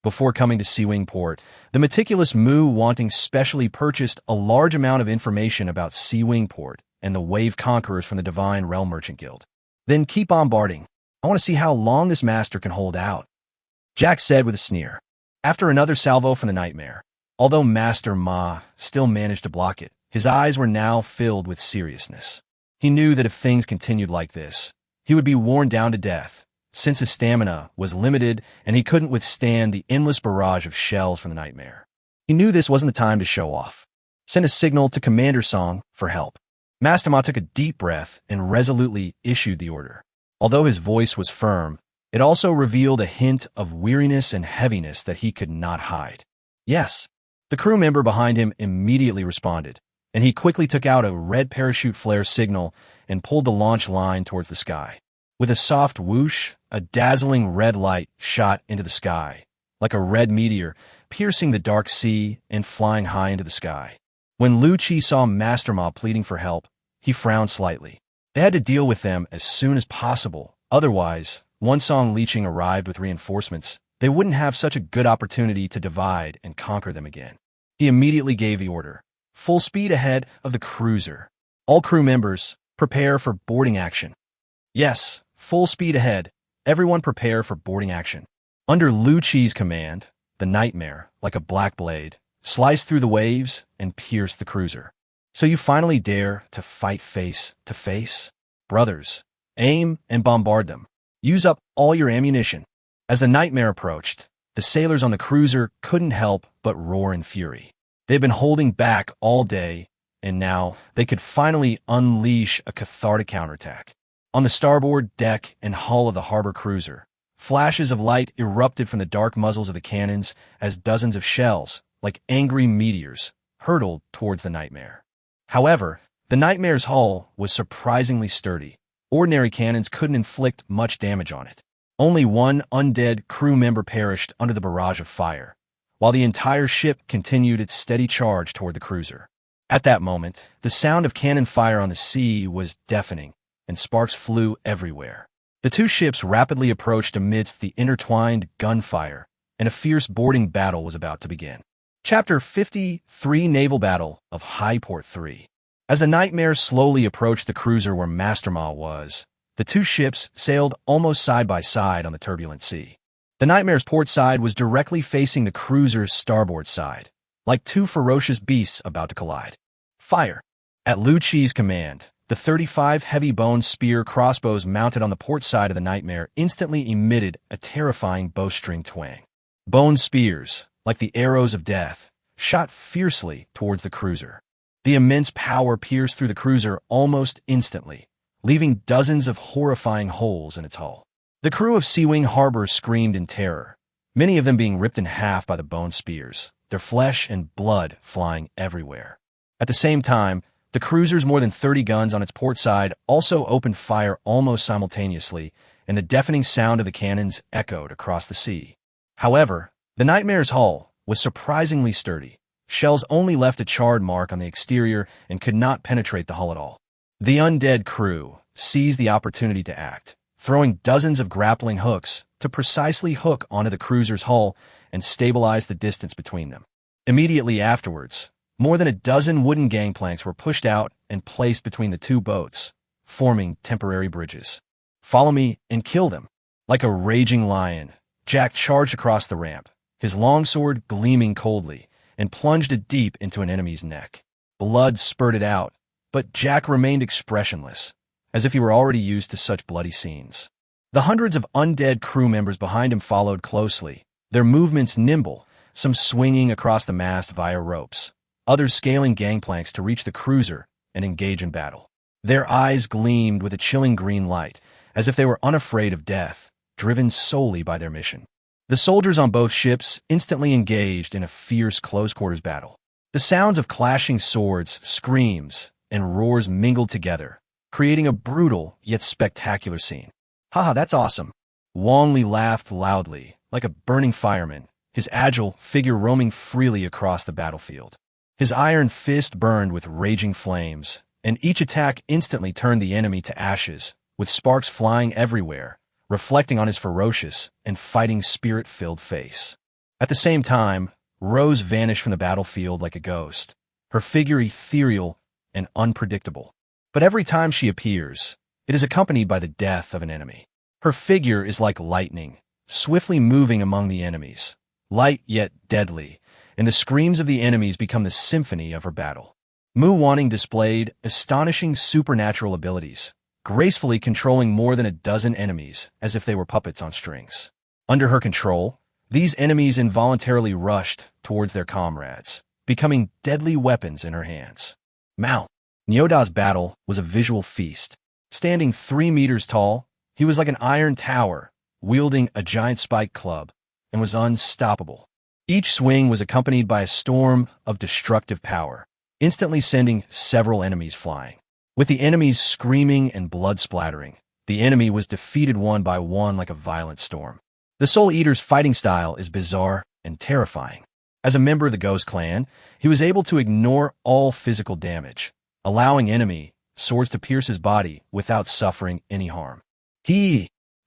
Before coming to Sea Wing Port, the meticulous Mu Wanting specially purchased a large amount of information about Sea Wing Port and the Wave Conquerors from the Divine Realm Merchant Guild. Then keep bombarding. I want to see how long this master can hold out, Jack said with a sneer. After another salvo from the Nightmare, although Master Ma still managed to block it, his eyes were now filled with seriousness. He knew that if things continued like this, he would be worn down to death, since his stamina was limited and he couldn't withstand the endless barrage of shells from the Nightmare. He knew this wasn't the time to show off. Send a signal to Commander Song for help. Master Ma took a deep breath and resolutely issued the order. Although his voice was firm, it also revealed a hint of weariness and heaviness that he could not hide. Yes. The crew member behind him immediately responded, and he quickly took out a red parachute flare signal and pulled the launch line towards the sky. With a soft whoosh, a dazzling red light shot into the sky, like a red meteor, piercing the dark sea and flying high into the sky. When Lu Chi saw Master Ma pleading for help, he frowned slightly. They had to deal with them as soon as possible. Otherwise, once Song Liqing arrived with reinforcements, they wouldn't have such a good opportunity to divide and conquer them again. He immediately gave the order. Full speed ahead of the cruiser. All crew members, prepare for boarding action. Yes, full speed ahead. Everyone prepare for boarding action. Under Lu Chi's command, the Nightmare, like a black blade, sliced through the waves and pierced the cruiser. So you finally dare to fight face to face? Brothers, aim and bombard them. Use up all your ammunition. As the Nightmare approached, the sailors on the cruiser couldn't help but roar in fury. They'd been holding back all day, and now they could finally unleash a cathartic counterattack. On the starboard deck and hull of the harbor cruiser, flashes of light erupted from the dark muzzles of the cannons as dozens of shells, like angry meteors, hurtled towards the Nightmare. However, the Nightmare's hull was surprisingly sturdy. Ordinary cannons couldn't inflict much damage on it. Only one undead crew member perished under the barrage of fire, while the entire ship continued its steady charge toward the cruiser. At that moment, the sound of cannon fire on the sea was deafening, and sparks flew everywhere. The two ships rapidly approached amidst the intertwined gunfire, and a fierce boarding battle was about to begin. Chapter 53 Naval Battle of High Port 3. As the Nightmare slowly approached the cruiser where Master Ma was, the two ships sailed almost side by side on the turbulent sea. The Nightmare's port side was directly facing the cruiser's starboard side, like two ferocious beasts about to collide. Fire! At Lu Chi's command, the 35 heavy-boned spear crossbows mounted on the port side of the Nightmare instantly emitted a terrifying bowstring twang. Bone spears, like the arrows of death, shot fiercely towards the cruiser. The immense power pierced through the cruiser almost instantly, leaving dozens of horrifying holes in its hull. The crew of Sea Wing Harbor screamed in terror, many of them being ripped in half by the bone spears, their flesh and blood flying everywhere. At the same time, the cruiser's more than 30 guns on its port side also opened fire almost simultaneously, and the deafening sound of the cannons echoed across the sea. However, the Nightmare's hull was surprisingly sturdy. Shells only left a charred mark on the exterior and could not penetrate the hull at all. The undead crew seized the opportunity to act, throwing dozens of grappling hooks to precisely hook onto the cruiser's hull and stabilize the distance between them. Immediately afterwards, more than a dozen wooden gangplanks were pushed out and placed between the two boats, forming temporary bridges. Follow me and kill them. Like a raging lion, Jack charged across the ramp, his longsword gleaming coldly, and plunged it deep into an enemy's neck. Blood spurted out, but Jack remained expressionless, as if he were already used to such bloody scenes. The hundreds of undead crew members behind him followed closely, their movements nimble, some swinging across the mast via ropes, others scaling gangplanks to reach the cruiser and engage in battle. Their eyes gleamed with a chilling green light, as if they were unafraid of death, driven solely by their mission. The soldiers on both ships instantly engaged in a fierce close-quarters battle. The sounds of clashing swords, screams, and roars mingled together, creating a brutal yet spectacular scene. Haha, that's awesome. Wang Li laughed loudly, like a burning fireman, his agile figure roaming freely across the battlefield. His iron fist burned with raging flames, and each attack instantly turned the enemy to ashes, with sparks flying everywhere, reflecting on his ferocious and fighting spirit-filled face. At the same time, Rose vanished from the battlefield like a ghost, her figure ethereal and unpredictable. But every time she appears, it is accompanied by the death of an enemy. Her figure is like lightning, swiftly moving among the enemies, light yet deadly, and the screams of the enemies become the symphony of her battle. Mu Wanning displayed astonishing supernatural abilities, gracefully controlling more than a dozen enemies as if they were puppets on strings. Under her control, these enemies involuntarily rushed towards their comrades, becoming deadly weapons in her hands. Mao Nyoda's battle was a visual feast. Standing 3 meters tall, he was like an iron tower, wielding a giant spike club, and was unstoppable. Each swing was accompanied by a storm of destructive power, instantly sending several enemies flying. With the enemies screaming and blood splattering, the enemy was defeated one by one like a violent storm. The Soul Eater's fighting style is bizarre and terrifying. As a member of the Ghost Clan, he was able to ignore all physical damage, allowing enemy swords to pierce his body without suffering any harm.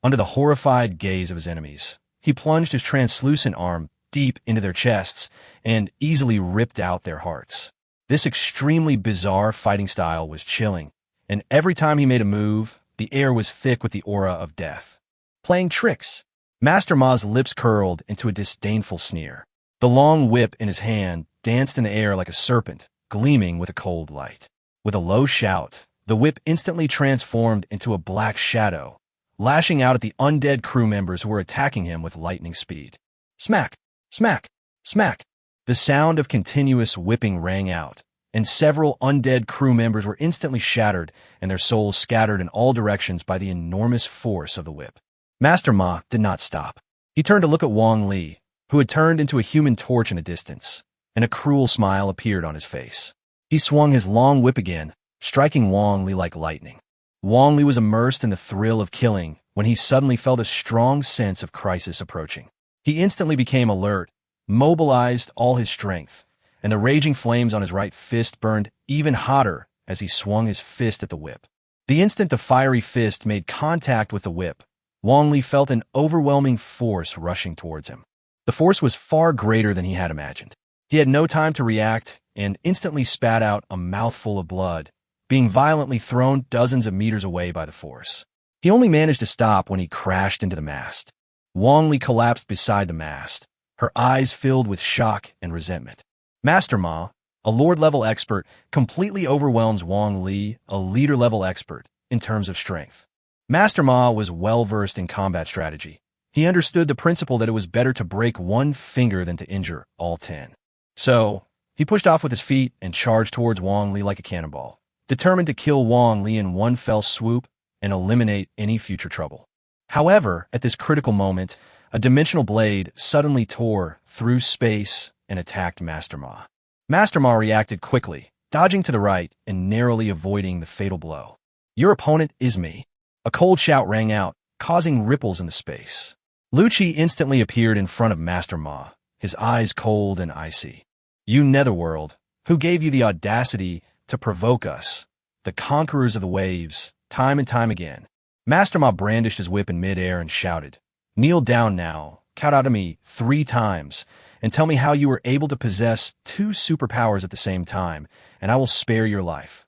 Under the horrified gaze of his enemies, he plunged his translucent arm deep into their chests and easily ripped out their hearts. This extremely bizarre fighting style was chilling, and every time he made a move, the air was thick with the aura of death. Playing tricks. Master Ma's lips curled into a disdainful sneer. The long whip in his hand danced in the air like a serpent, gleaming with a cold light. With a low shout, the whip instantly transformed into a black shadow, lashing out at the undead crew members who were attacking him with lightning speed. Smack! Smack! Smack! The sound of continuous whipping rang out, and several undead crew members were instantly shattered and their souls scattered in all directions by the enormous force of the whip. Master Ma did not stop. He turned to look at Wang Li, who had turned into a human torch in the distance, and a cruel smile appeared on his face. He swung his long whip again, striking Wang Li like lightning. Wang Li was immersed in the thrill of killing when he suddenly felt a strong sense of crisis approaching. He instantly became alert, mobilized all his strength, and the raging flames on his right fist burned even hotter as he swung his fist at the whip. The instant the fiery fist made contact with the whip, Wang Li felt an overwhelming force rushing towards him. The force was far greater than he had imagined. He had no time to react and instantly spat out a mouthful of blood, being violently thrown dozens of meters away by the force. He only managed to stop when he crashed into the mast. Wang Li collapsed beside the mast, her eyes filled with shock and resentment. Master Ma, a Lord-level expert, completely overwhelms Wang Li, a leader-level expert, in terms of strength. Master Ma was well-versed in combat strategy. He understood the principle that it was better to break one finger than to injure all 10. So, he pushed off with his feet and charged towards Wang Li like a cannonball, determined to kill Wang Li in one fell swoop and eliminate any future trouble. However, at this critical moment, a dimensional blade suddenly tore through space and attacked Master Ma. Master Ma reacted quickly, dodging to the right and narrowly avoiding the fatal blow. Your opponent is me. A cold shout rang out, causing ripples in the space. Lu Chi instantly appeared in front of Master Ma, his eyes cold and icy. You Netherworld, who gave you the audacity to provoke us, the conquerors of the waves, time and time again? Master Ma brandished his whip in midair and shouted, Kneel down now, count out to me 3 times, and tell me how you were able to possess 2 superpowers at the same time, and I will spare your life.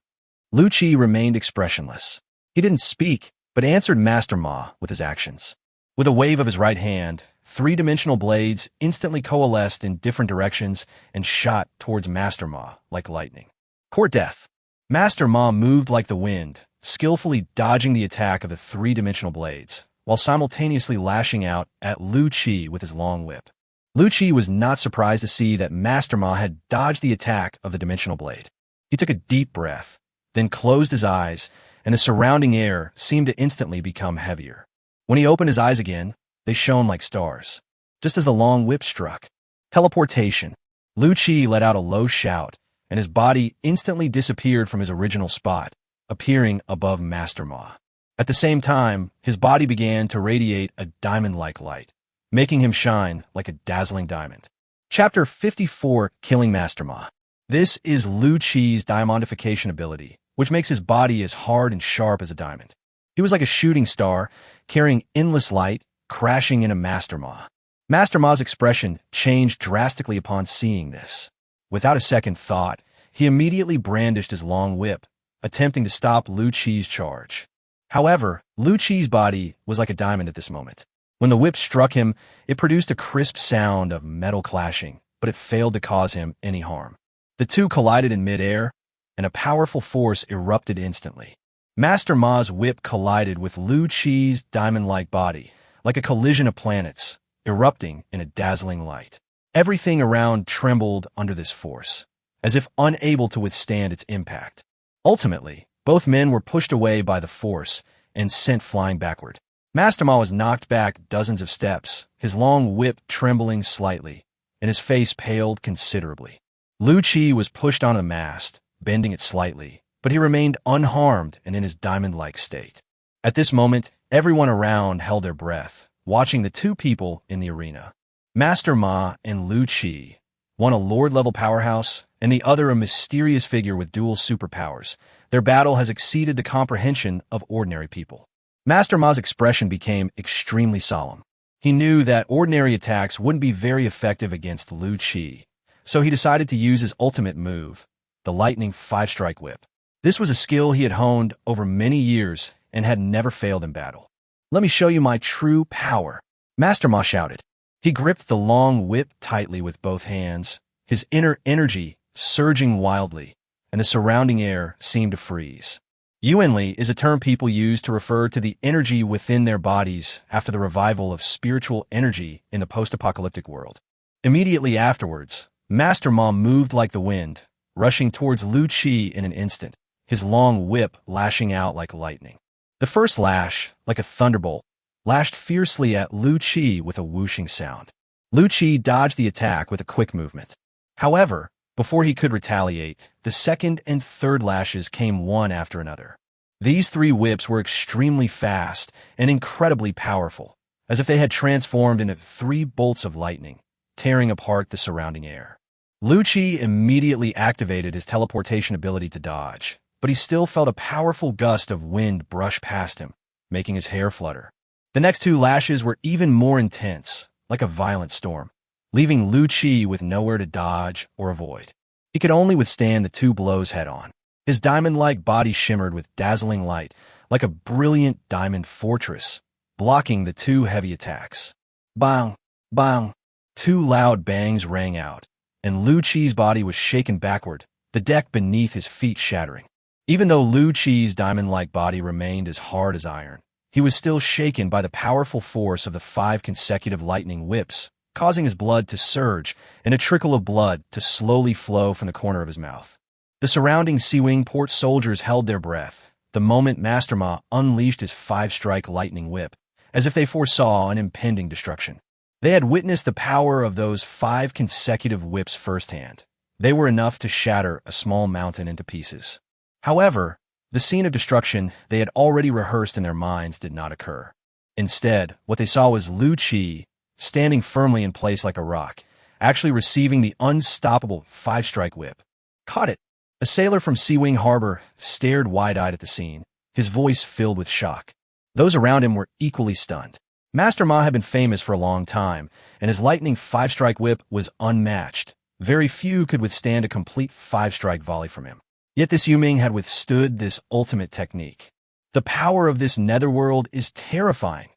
Lu Chi remained expressionless. He didn't speak, but answered Master Ma with his actions. With a wave of his right hand, 3-dimensional blades instantly coalesced in different directions and shot towards Master Ma like lightning. Court death. Master Ma moved like the wind, skillfully dodging the attack of the 3-dimensional blades, while simultaneously lashing out at Lu Chi with his long whip. Lu Chi was not surprised to see that Master Ma had dodged the attack of the dimensional blade. He took a deep breath, then closed his eyes, and the surrounding air seemed to instantly become heavier. When he opened his eyes again, they shone like stars. Just as the long whip struck. Teleportation. Lu Qi let out a low shout, and his body instantly disappeared from his original spot, appearing above Master Ma. At the same time, his body began to radiate a diamond-like light, making him shine like a dazzling diamond. Chapter 54, Killing Master Ma. This is Lu Qi's diamondification ability, which makes his body as hard and sharp as a diamond. He was like a shooting star, carrying endless light, crashing into Master Ma. Master Ma's expression changed drastically upon seeing this. Without a second thought, he immediately brandished his long whip, attempting to stop Lu Qi's charge. However, Lu Qi's body was like a diamond at this moment. When the whip struck him, it produced a crisp sound of metal clashing, but it failed to cause him any harm. The two collided in midair, and a powerful force erupted instantly. Master Ma's whip collided with Lu Qi's diamond-like body, like a collision of planets, erupting in a dazzling light. Everything around trembled under this force, as if unable to withstand its impact. Ultimately, both men were pushed away by the force and sent flying backward. Master Ma was knocked back dozens of steps, his long whip trembling slightly, and his face paled considerably. Lu Qi was pushed on the mast, bending it slightly, but he remained unharmed and in his diamond-like state. At this moment, everyone around held their breath, watching the two people in the arena. Master Ma and Lu Qi, one a Lord-level powerhouse and the other a mysterious figure with dual superpowers. Their battle has exceeded the comprehension of ordinary people. Master Ma's expression became extremely solemn. He knew that ordinary attacks wouldn't be very effective against Lu Qi, so he decided to use his ultimate move, the lightning 5-strike whip. This was a skill he had honed over many years and had never failed in battle. "Let me show you my true power," Master Ma shouted. He gripped the long whip tightly with both hands, his inner energy surging wildly, and the surrounding air seemed to freeze. Yuanli is a term people use to refer to the energy within their bodies after the revival of spiritual energy in the post-apocalyptic world. Immediately afterwards, Master Ma moved like the wind, rushing towards Lu Qi in an instant, his long whip lashing out like lightning. The first lash, like a thunderbolt, lashed fiercely at Lu Qi with a whooshing sound. Lu Qi dodged the attack with a quick movement. However, before he could retaliate, the second and third lashes came one after another. These three whips were extremely fast and incredibly powerful, as if they had transformed into 3 bolts of lightning, tearing apart the surrounding air. Lu Qi immediately activated his teleportation ability to dodge, but he still felt a powerful gust of wind brush past him, making his hair flutter. The next 2 lashes were even more intense, like a violent storm, leaving Lu Qi with nowhere to dodge or avoid. He could only withstand the 2 blows head-on. His diamond-like body shimmered with dazzling light, like a brilliant diamond fortress, blocking the 2 heavy attacks. Bang! Bang! 2 loud bangs rang out, and Lu Qi's body was shaken backward, the deck beneath his feet shattering. Even though Lu Qi's diamond-like body remained as hard as iron, he was still shaken by the powerful force of the 5 consecutive lightning whips, causing his blood to surge and a trickle of blood to slowly flow from the corner of his mouth. The surrounding Sea-Wing port soldiers held their breath the moment Master Ma unleashed his 5-strike lightning whip, as if they foresaw an impending destruction. They had witnessed the power of those 5 consecutive whips firsthand. They were enough to shatter a small mountain into pieces. However, the scene of destruction they had already rehearsed in their minds did not occur. Instead, what they saw was Lu Qi, standing firmly in place like a rock, actually receiving the unstoppable 5-strike whip. Caught it! A sailor from Sea-Wing Harbor stared wide-eyed at the scene, his voice filled with shock. Those around him were equally stunned. Master Ma had been famous for a long time, and his lightning 5-strike whip was unmatched. Very few could withstand a complete 5-strike volley from him. Yet this Yu-Ming had withstood this ultimate technique. "The power of this netherworld is terrifying,"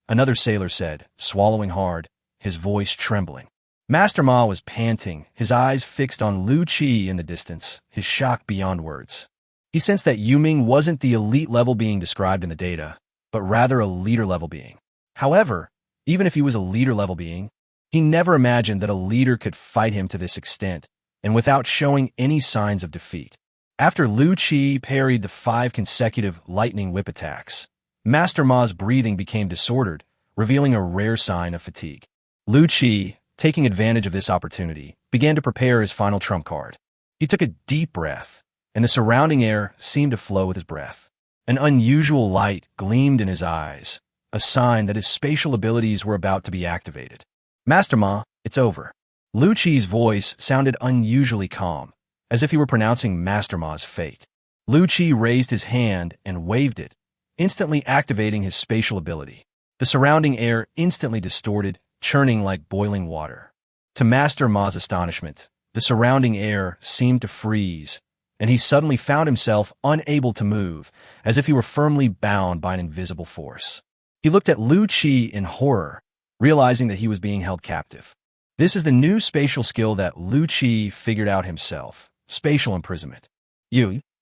another sailor said, swallowing hard, his voice trembling. Master Ma was panting, his eyes fixed on Lu Qi in the distance, his shock beyond words. He sensed that Yu-Ming wasn't the elite-level being described in the data, but rather a leader-level being. However, even if he was a leader-level being, he never imagined that a leader could fight him to this extent, and without showing any signs of defeat. After Lu Qi parried the 5 consecutive lightning whip attacks, Master Ma's breathing became disordered, revealing a rare sign of fatigue. Lu Qi, taking advantage of this opportunity, began to prepare his final trump card. He took a deep breath, and the surrounding air seemed to flow with his breath. An unusual light gleamed in his eyes, a sign that his spatial abilities were about to be activated. Master Ma, it's over. Lu Qi's voice sounded unusually calm, as if he were pronouncing Master Ma's fate. Lu Qi raised his hand and waved it, instantly activating his spatial ability. The surrounding air instantly distorted, churning like boiling water. To Master Ma's astonishment, the surrounding air seemed to freeze, and he suddenly found himself unable to move, as if he were firmly bound by an invisible force. He looked at Lu Qi in horror, realizing that he was being held captive. This is the new spatial skill that Lu Qi figured out himself, spatial imprisonment.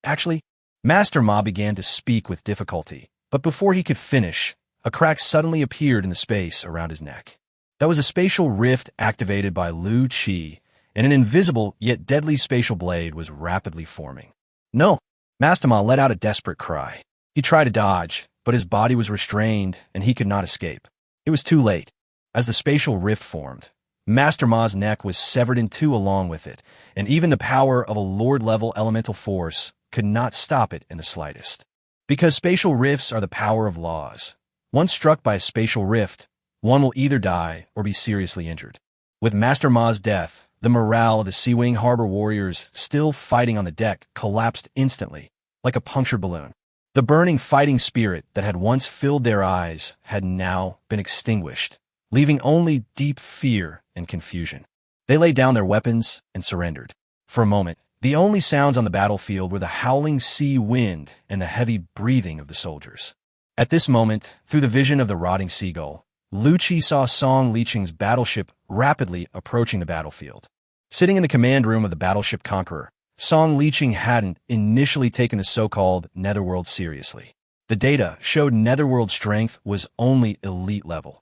Actually, Master Ma began to speak with difficulty, but before he could finish, a crack suddenly appeared in the space around his neck. That was a spatial rift activated by Lu Qi, and an invisible yet deadly spatial blade was rapidly forming. No! Master Ma let out a desperate cry. He tried to dodge, but his body was restrained and he could not escape. It was too late. As the spatial rift formed, Master Ma's neck was severed in two along with it, and even the power of a Lord-level elemental force could not stop it in the slightest. Because spatial rifts are the power of laws. Once struck by a spatial rift, one will either die or be seriously injured. With Master Ma's death, the morale of the Sea Wing Harbor warriors still fighting on the deck collapsed instantly, like a punctured balloon. The burning fighting spirit that had once filled their eyes had now been extinguished, leaving only deep fear and confusion. They laid down their weapons and surrendered. For a moment, the only sounds on the battlefield were the howling sea wind and the heavy breathing of the soldiers. At this moment, through the vision of the rotting seagull, Lu Qi saw Song Liqing's battleship rapidly approaching the battlefield. Sitting in the command room of the battleship Conqueror, Song Liqing hadn't initially taken the so-called Netherworld seriously. The data showed Netherworld strength was only elite level.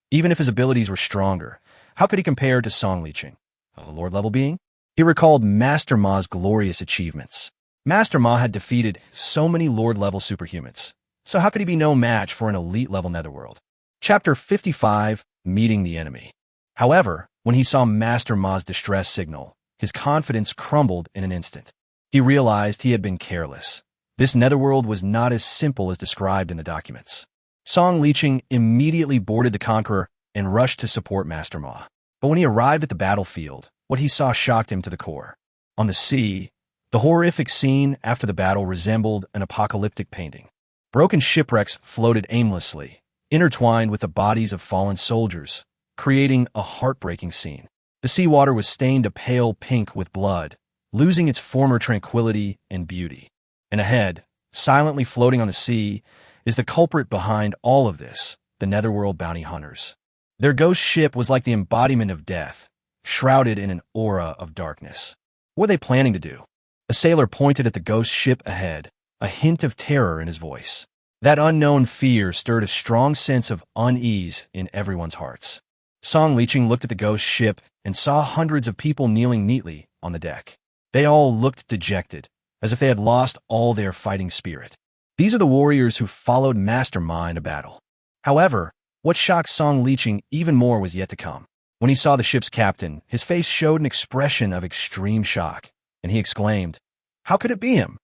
Even if his abilities were stronger, how could he compare to Song Liqing, a Lord-level being? He recalled Master Ma's glorious achievements. Master Ma had defeated so many Lord-level superhumans, so how could he be no match for an elite-level Netherworld? Chapter 55, Meeting the Enemy. However, when he saw Master Ma's distress signal, his confidence crumbled in an instant. He realized he had been careless. This Netherworld was not as simple as described in the documents. Song Liqing immediately boarded the Conqueror and rushed to support Master Ma. But when he arrived at the battlefield, what he saw shocked him to the core. On the sea, the horrific scene after the battle resembled an apocalyptic painting. Broken shipwrecks floated aimlessly, intertwined with the bodies of fallen soldiers, creating a heartbreaking scene. The seawater was stained a pale pink with blood, losing its former tranquility and beauty. And ahead, silently floating on the sea, is the culprit behind all of this, the Netherworld bounty hunters. Their ghost ship was like the embodiment of death, shrouded in an aura of darkness. What were they planning to do? A sailor pointed at the ghost ship ahead, a hint of terror in his voice. That unknown fear stirred a strong sense of unease in everyone's hearts. Song Liqing looked at the ghost ship and saw hundreds of people kneeling neatly on the deck. They all looked dejected, as if they had lost all their fighting spirit. These are the warriors who followed Master Ma into battle. However, what shocked Song Liqing even more was yet to come. When he saw the ship's captain, his face showed an expression of extreme shock, and he exclaimed, "How could it be him?"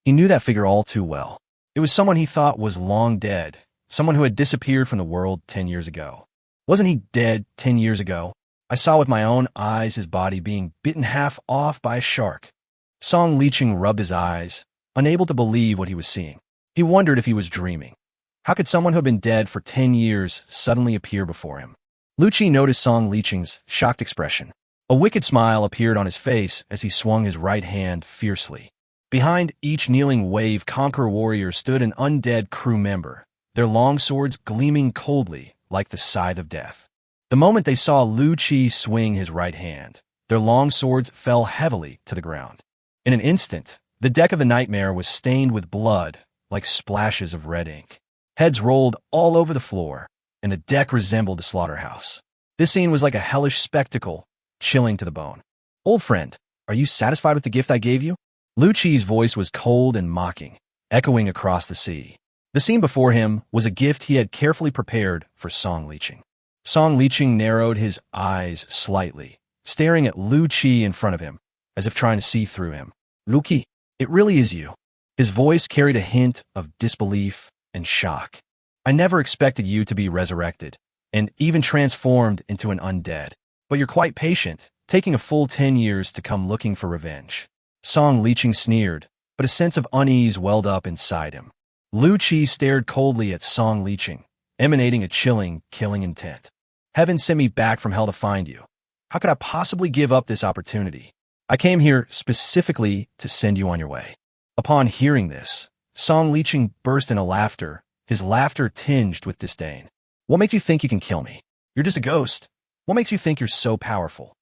He knew that figure all too well. It was someone he thought was long dead, someone who had disappeared from the world 10 years ago. Wasn't he dead 10 years ago? I saw with my own eyes his body being bitten half off by a shark. Song Liqing rubbed his eyes, unable to believe what he was seeing. He wondered if he was dreaming. How could someone who had been dead for 10 years suddenly appear before him? Lu Qi noticed Song Liqing's shocked expression. A wicked smile appeared on his face as he swung his right hand fiercely. Behind each kneeling wave Conqueror warrior stood an undead crew member, their long swords gleaming coldly like the scythe of death. The moment they saw Lu Qi swing his right hand, their long swords fell heavily to the ground. In an instant, the deck of the Nightmare was stained with blood like splashes of red ink. Heads rolled all over the floor, and the deck resembled a slaughterhouse. This scene was like a hellish spectacle, chilling to the bone. "Old friend, are you satisfied with the gift I gave you?" Lu Qi's voice was cold and mocking, echoing across the sea. The scene before him was a gift he had carefully prepared for Song Liqing. Song Liqing narrowed his eyes slightly, staring at Lu Qi in front of him, as if trying to see through him. Lu Qi, it really is you. His voice carried a hint of disbelief and shock. I never expected you to be resurrected, and even transformed into an undead. But you're quite patient, taking a full 10 years to come looking for revenge. Song Liqing sneered, but a sense of unease welled up inside him. Lu Qi stared coldly at Song Liqing, emanating a chilling, killing intent. Heaven sent me back from hell to find you. How could I possibly give up this opportunity? I came here specifically to send you on your way. Upon hearing this, Song Liqing burst into laughter, his laughter tinged with disdain. What makes you think you can kill me? You're just a ghost. What makes you think you're so powerful?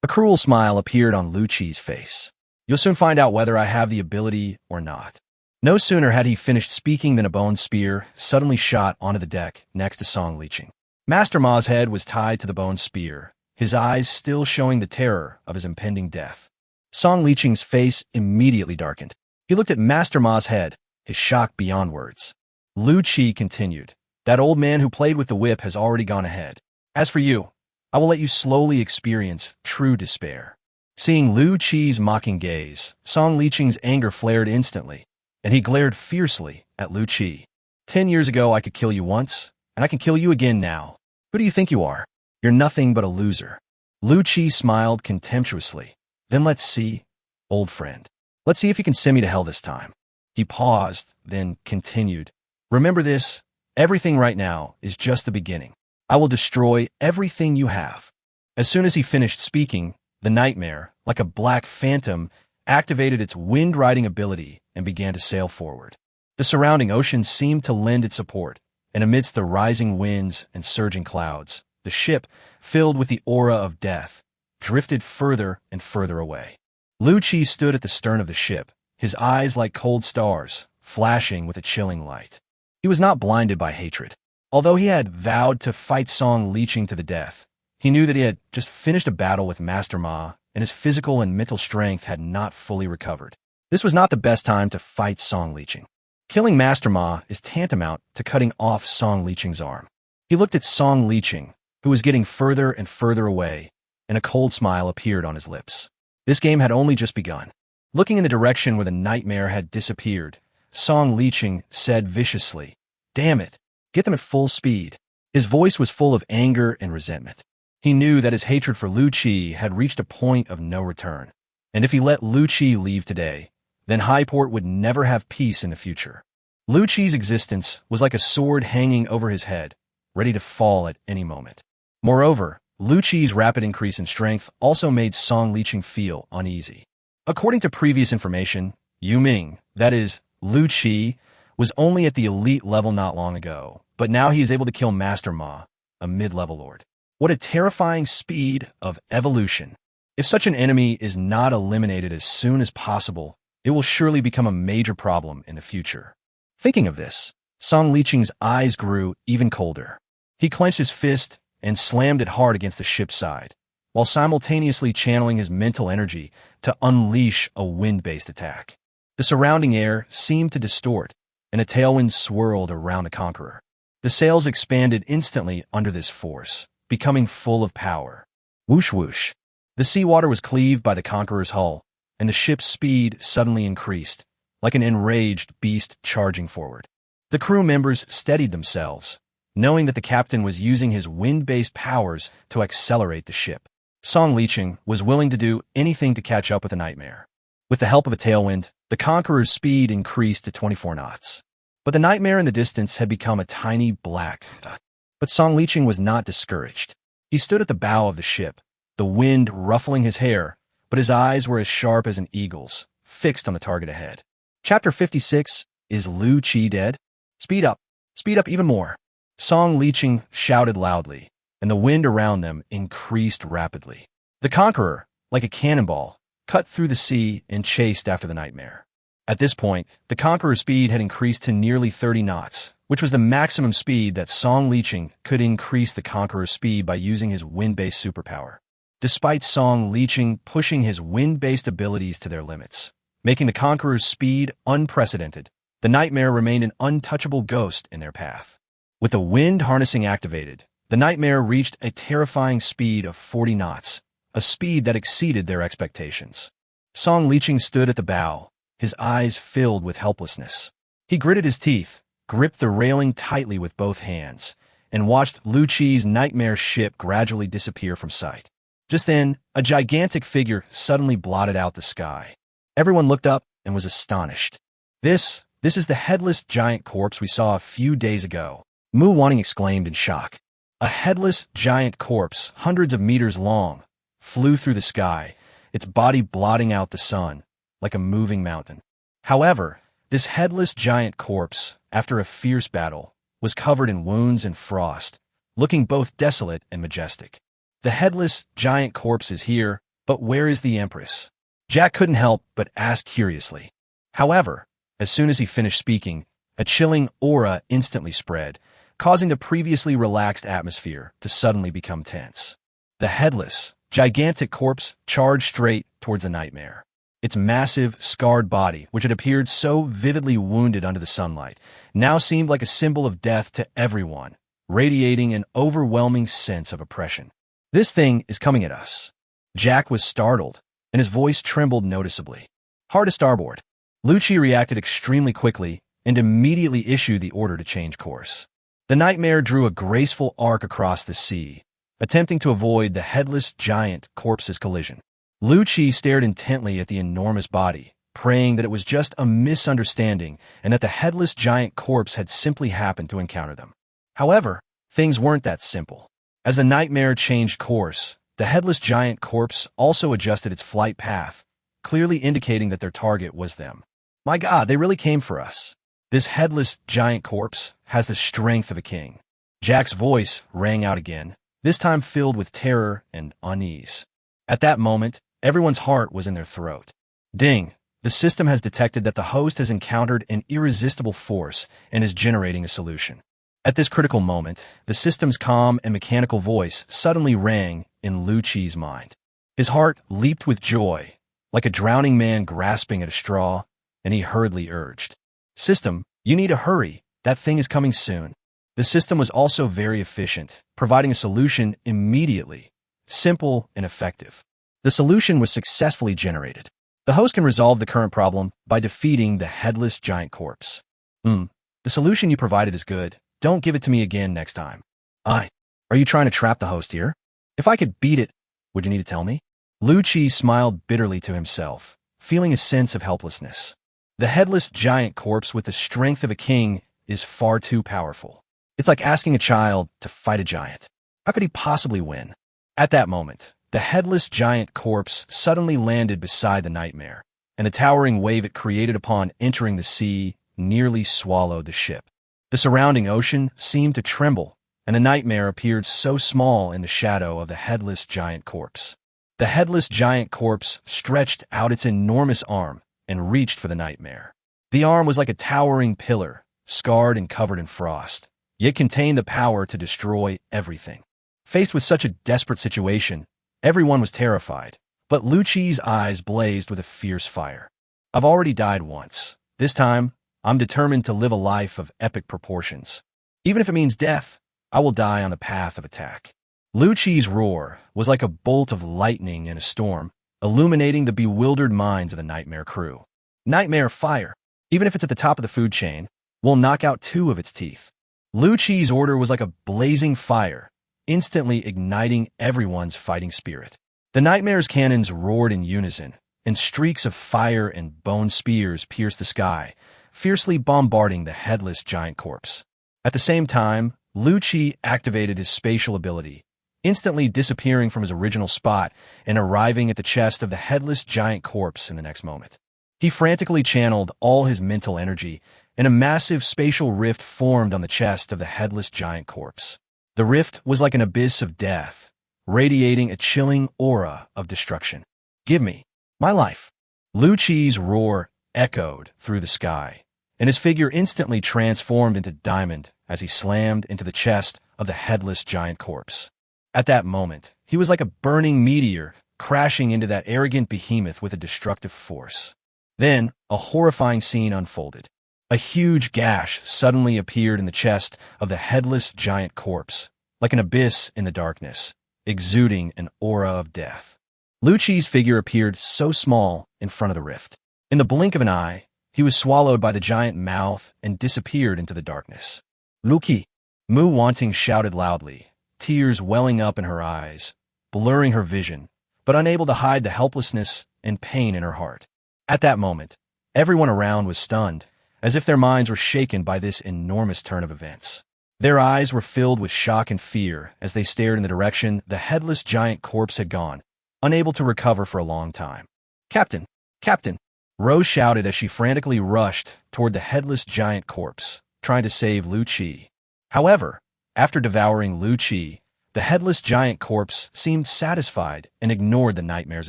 A cruel smile appeared on Lu Qi's face. You'll soon find out whether I have the ability or not. No sooner had he finished speaking than a bone spear suddenly shot onto the deck next to Song Liqing. Master Ma's head was tied to the bone spear, his eyes still showing the terror of his impending death. Song Liqing's face immediately darkened. He looked at Master Ma's head, his shock beyond words. Lu Qi continued, that old man who played with the whip has already gone ahead. As for you, I will let you slowly experience true despair. Seeing Lu Qi's mocking gaze, Song Liqing's anger flared instantly, and he glared fiercely at Lu Qi. 10 years ago I could kill you once, and I can kill you again now. Who do you think you are? You're nothing but a loser. Lu Qi smiled contemptuously. Then let's see, old friend. Let's see if you can send me to hell this time. He paused, then continued. Remember this, everything right now is just the beginning. I will destroy everything you have. As soon as he finished speaking, the nightmare, like a black phantom, activated its wind-riding ability and began to sail forward. The surrounding ocean seemed to lend its support, and amidst the rising winds and surging clouds, the ship, filled with the aura of death, drifted further and further away. Lu Qi stood at the stern of the ship, his eyes like cold stars, flashing with a chilling light. He was not blinded by hatred. Although he had vowed to fight Song Liqing to the death, he knew that he had just finished a battle with Master Ma, and his physical and mental strength had not fully recovered. This was not the best time to fight Song Liqing. Killing Master Ma is tantamount to cutting off Song Liqing's arm. He looked at Song Liqing, who was getting further and further away, and a cold smile appeared on his lips. This game had only just begun. Looking in the direction where the nightmare had disappeared, Song Liqing said viciously, "Damn it, get them at full speed." His voice was full of anger and resentment. He knew that his hatred for Lu Qi had reached a point of no return, and if he let Lu Qi leave today, then Highport would never have peace in the future. Lu Qi's existence was like a sword hanging over his head, ready to fall at any moment. Moreover, Lu Qi's rapid increase in strength also made Song Liqing feel uneasy. According to previous information, Yu Ming, that is, Lu Qi, was only at the elite level not long ago, but now he is able to kill Master Ma, a mid-level lord. What a terrifying speed of evolution. If such an enemy is not eliminated as soon as possible, it will surely become a major problem in the future. Thinking of this, Song Liqing's eyes grew even colder. He clenched his fist and slammed it hard against the ship's side, while simultaneously channeling his mental energy to unleash a wind-based attack. The surrounding air seemed to distort, and a tailwind swirled around the conqueror. The sails expanded instantly under this force, becoming full of power. Whoosh whoosh. The seawater was cleaved by the conqueror's hull, and the ship's speed suddenly increased, like an enraged beast charging forward. The crew members steadied themselves, knowing that the captain was using his wind-based powers to accelerate the ship. Song Liqing was willing to do anything to catch up with the nightmare. With the help of a tailwind, the conqueror's speed increased to 24 knots. But the nightmare in the distance had become a tiny black dot. But Song Liqing was not discouraged. He stood at the bow of the ship, the wind ruffling his hair, but his eyes were as sharp as an eagle's, fixed on the target ahead. Chapter 56, Is Lu Qi Dead? Speed up even more. Song Liqing shouted loudly, and the wind around them increased rapidly. The conqueror, like a cannonball, cut through the sea and chased after the nightmare. At this point, the conqueror's speed had increased to nearly 30 knots, which was the maximum speed that Song Liqing could increase the conqueror's speed by using his wind-based superpower. Despite Song Liqing pushing his wind-based abilities to their limits, making the Conqueror's speed unprecedented. The Nightmare remained an untouchable ghost in their path. With the wind harnessing activated, the Nightmare reached a terrifying speed of 40 knots, a speed that exceeded their expectations. Song Liqing stood at the bow, his eyes filled with helplessness. He gritted his teeth, gripped the railing tightly with both hands, and watched Lu Qi's nightmare ship gradually disappear from sight. Just then, a gigantic figure suddenly blotted out the sky. Everyone looked up and was astonished. This is the headless giant corpse we saw a few days ago, Mu Wanning exclaimed in shock. A headless giant corpse, hundreds of meters long, flew through the sky, its body blotting out the sun, like a moving mountain. However, this headless giant corpse, after a fierce battle, was covered in wounds and frost, looking both desolate and majestic. The headless giant corpse is here, but where is the Empress? Jack couldn't help but ask curiously. However, as soon as he finished speaking, a chilling aura instantly spread, causing the previously relaxed atmosphere to suddenly become tense. The headless, gigantic corpse charged straight towards the Nightmare. Its massive, scarred body, which had appeared so vividly wounded under the sunlight, now seemed like a symbol of death to everyone, radiating an overwhelming sense of oppression. This thing is coming at us. Jack was startled, and his voice trembled noticeably. Hard to starboard. Lu Qi reacted extremely quickly and immediately issued the order to change course. The Nightmare drew a graceful arc across the sea, attempting to avoid the headless giant corpse's collision. Lu Qi stared intently at the enormous body, praying that it was just a misunderstanding and that the headless giant corpse had simply happened to encounter them. However, things weren't that simple. As the Nightmare changed course, the headless giant corpse also adjusted its flight path, clearly indicating that their target was them. My God, they really came for us. This headless giant corpse has the strength of a king. Jack's voice rang out again, this time filled with terror and unease. At that moment, everyone's heart was in their throat. Ding! The system has detected that the host has encountered an irresistible force and is generating a solution. At this critical moment, the system's calm and mechanical voice suddenly rang in Lu Qi's mind. His heart leaped with joy, like a drowning man grasping at a straw, and he hurriedly urged, "System, you need to hurry. That thing is coming soon." The system was also very efficient, providing a solution immediately, simple and effective. The solution was successfully generated. The host can resolve the current problem by defeating the headless giant corpse. The solution you provided is good. Don't give it to me again next time. Are you trying to trap the host here? If I could beat it, would you need to tell me? Lu Qi smiled bitterly to himself, feeling a sense of helplessness. The headless giant corpse with the strength of a king is far too powerful. It's like asking a child to fight a giant. How could he possibly win? At that moment, the headless giant corpse suddenly landed beside the Nightmare, and the towering wave it created upon entering the sea nearly swallowed the ship. The surrounding ocean seemed to tremble, and the Nightmare appeared so small in the shadow of the headless giant corpse. The headless giant corpse stretched out its enormous arm and reached for the Nightmare. The arm was like a towering pillar, scarred and covered in frost, yet contained the power to destroy everything. Faced with such a desperate situation, everyone was terrified, but Lu Qi's eyes blazed with a fierce fire. I've already died once. This time, I'm determined to live a life of epic proportions. Even if it means death, I will die on the path of attack. Lu Qi's roar was like a bolt of lightning in a storm, illuminating the bewildered minds of the Nightmare crew. Nightmare fire, even if it's at the top of the food chain, will knock out 2 of its teeth. Lu Qi's order was like a blazing fire, instantly igniting everyone's fighting spirit. The Nightmare's cannons roared in unison, and streaks of fire and bone spears pierced the sky, fiercely bombarding the headless giant corpse. At the same time, Lu Qi activated his spatial ability, instantly disappearing from his original spot and arriving at the chest of the headless giant corpse in the next moment. He frantically channeled all his mental energy, and a massive spatial rift formed on the chest of the headless giant corpse. The rift was like an abyss of death, radiating a chilling aura of destruction. "Give me my life." Lu Qi's roar echoed through the sky, and his figure instantly transformed into diamond as he slammed into the chest of the headless giant corpse. At that moment, he was like a burning meteor crashing into that arrogant behemoth with a destructive force. Then, a horrifying scene unfolded. A huge gash suddenly appeared in the chest of the headless giant corpse, like an abyss in the darkness, exuding an aura of death. Lu Qi's figure appeared so small in front of the rift. In the blink of an eye, he was swallowed by the giant mouth and disappeared into the darkness. Lu Qi, Mu Wanting shouted loudly, tears welling up in her eyes, blurring her vision, but unable to hide the helplessness and pain in her heart. At that moment, everyone around was stunned, as if their minds were shaken by this enormous turn of events. Their eyes were filled with shock and fear as they stared in the direction the headless giant corpse had gone, unable to recover for a long time. "Captain! Captain!" Rose shouted as she frantically rushed toward the headless giant corpse, trying to save Lu Qi. However, after devouring Lu Qi, the headless giant corpse seemed satisfied and ignored the nightmare's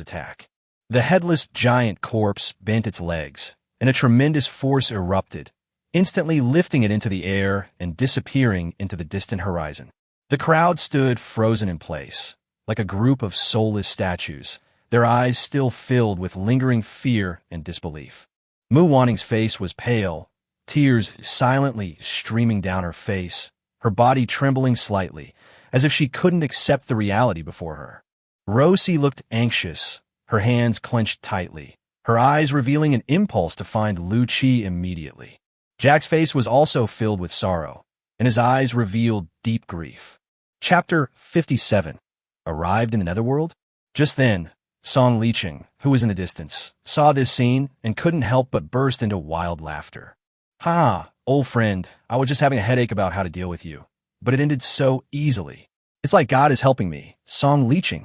attack. The headless giant corpse bent its legs, and a tremendous force erupted, instantly lifting it into the air and disappearing into the distant horizon. The crowd stood frozen in place, like a group of soulless statues, their eyes still filled with lingering fear and disbelief. Mu Wanting's face was pale, tears silently streaming down her face, her body trembling slightly, as if she couldn't accept the reality before her. Rosie looked anxious, her hands clenched tightly, her eyes revealing an impulse to find Lu Qi immediately. Jack's face was also filled with sorrow, and his eyes revealed deep grief. Chapter 57. Arrived in the Netherworld? Just then, Song Liqing, who was in the distance, saw this scene and couldn't help but burst into wild laughter. "Ha, old friend, I was just having a headache about how to deal with you, but it ended so easily. It's like God is helping me, Song Liqing."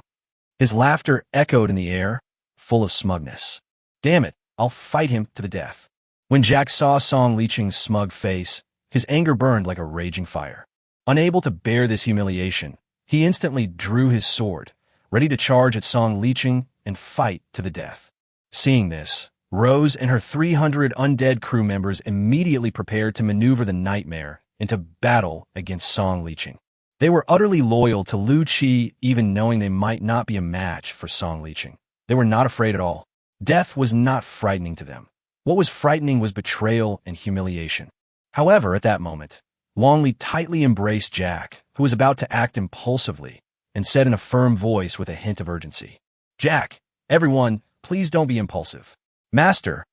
His laughter echoed in the air, full of smugness. "Damn it, I'll fight him to the death." When Jack saw Song Liqing's smug face, his anger burned like a raging fire. Unable to bear this humiliation, he instantly drew his sword, ready to charge at Song Liqing and fight to the death. Seeing this, Rose and her 300 undead crew members immediately prepared to maneuver the nightmare into battle against Song Liqing. They were utterly loyal to Lu Qi, even knowing they might not be a match for Song Liqing. They were not afraid at all. Death was not frightening to them. What was frightening was betrayal and humiliation. However, at that moment, Wang Li tightly embraced Jack, who was about to act impulsively, and said in a firm voice with a hint of urgency, "Jack, everyone, please don't be impulsive. Master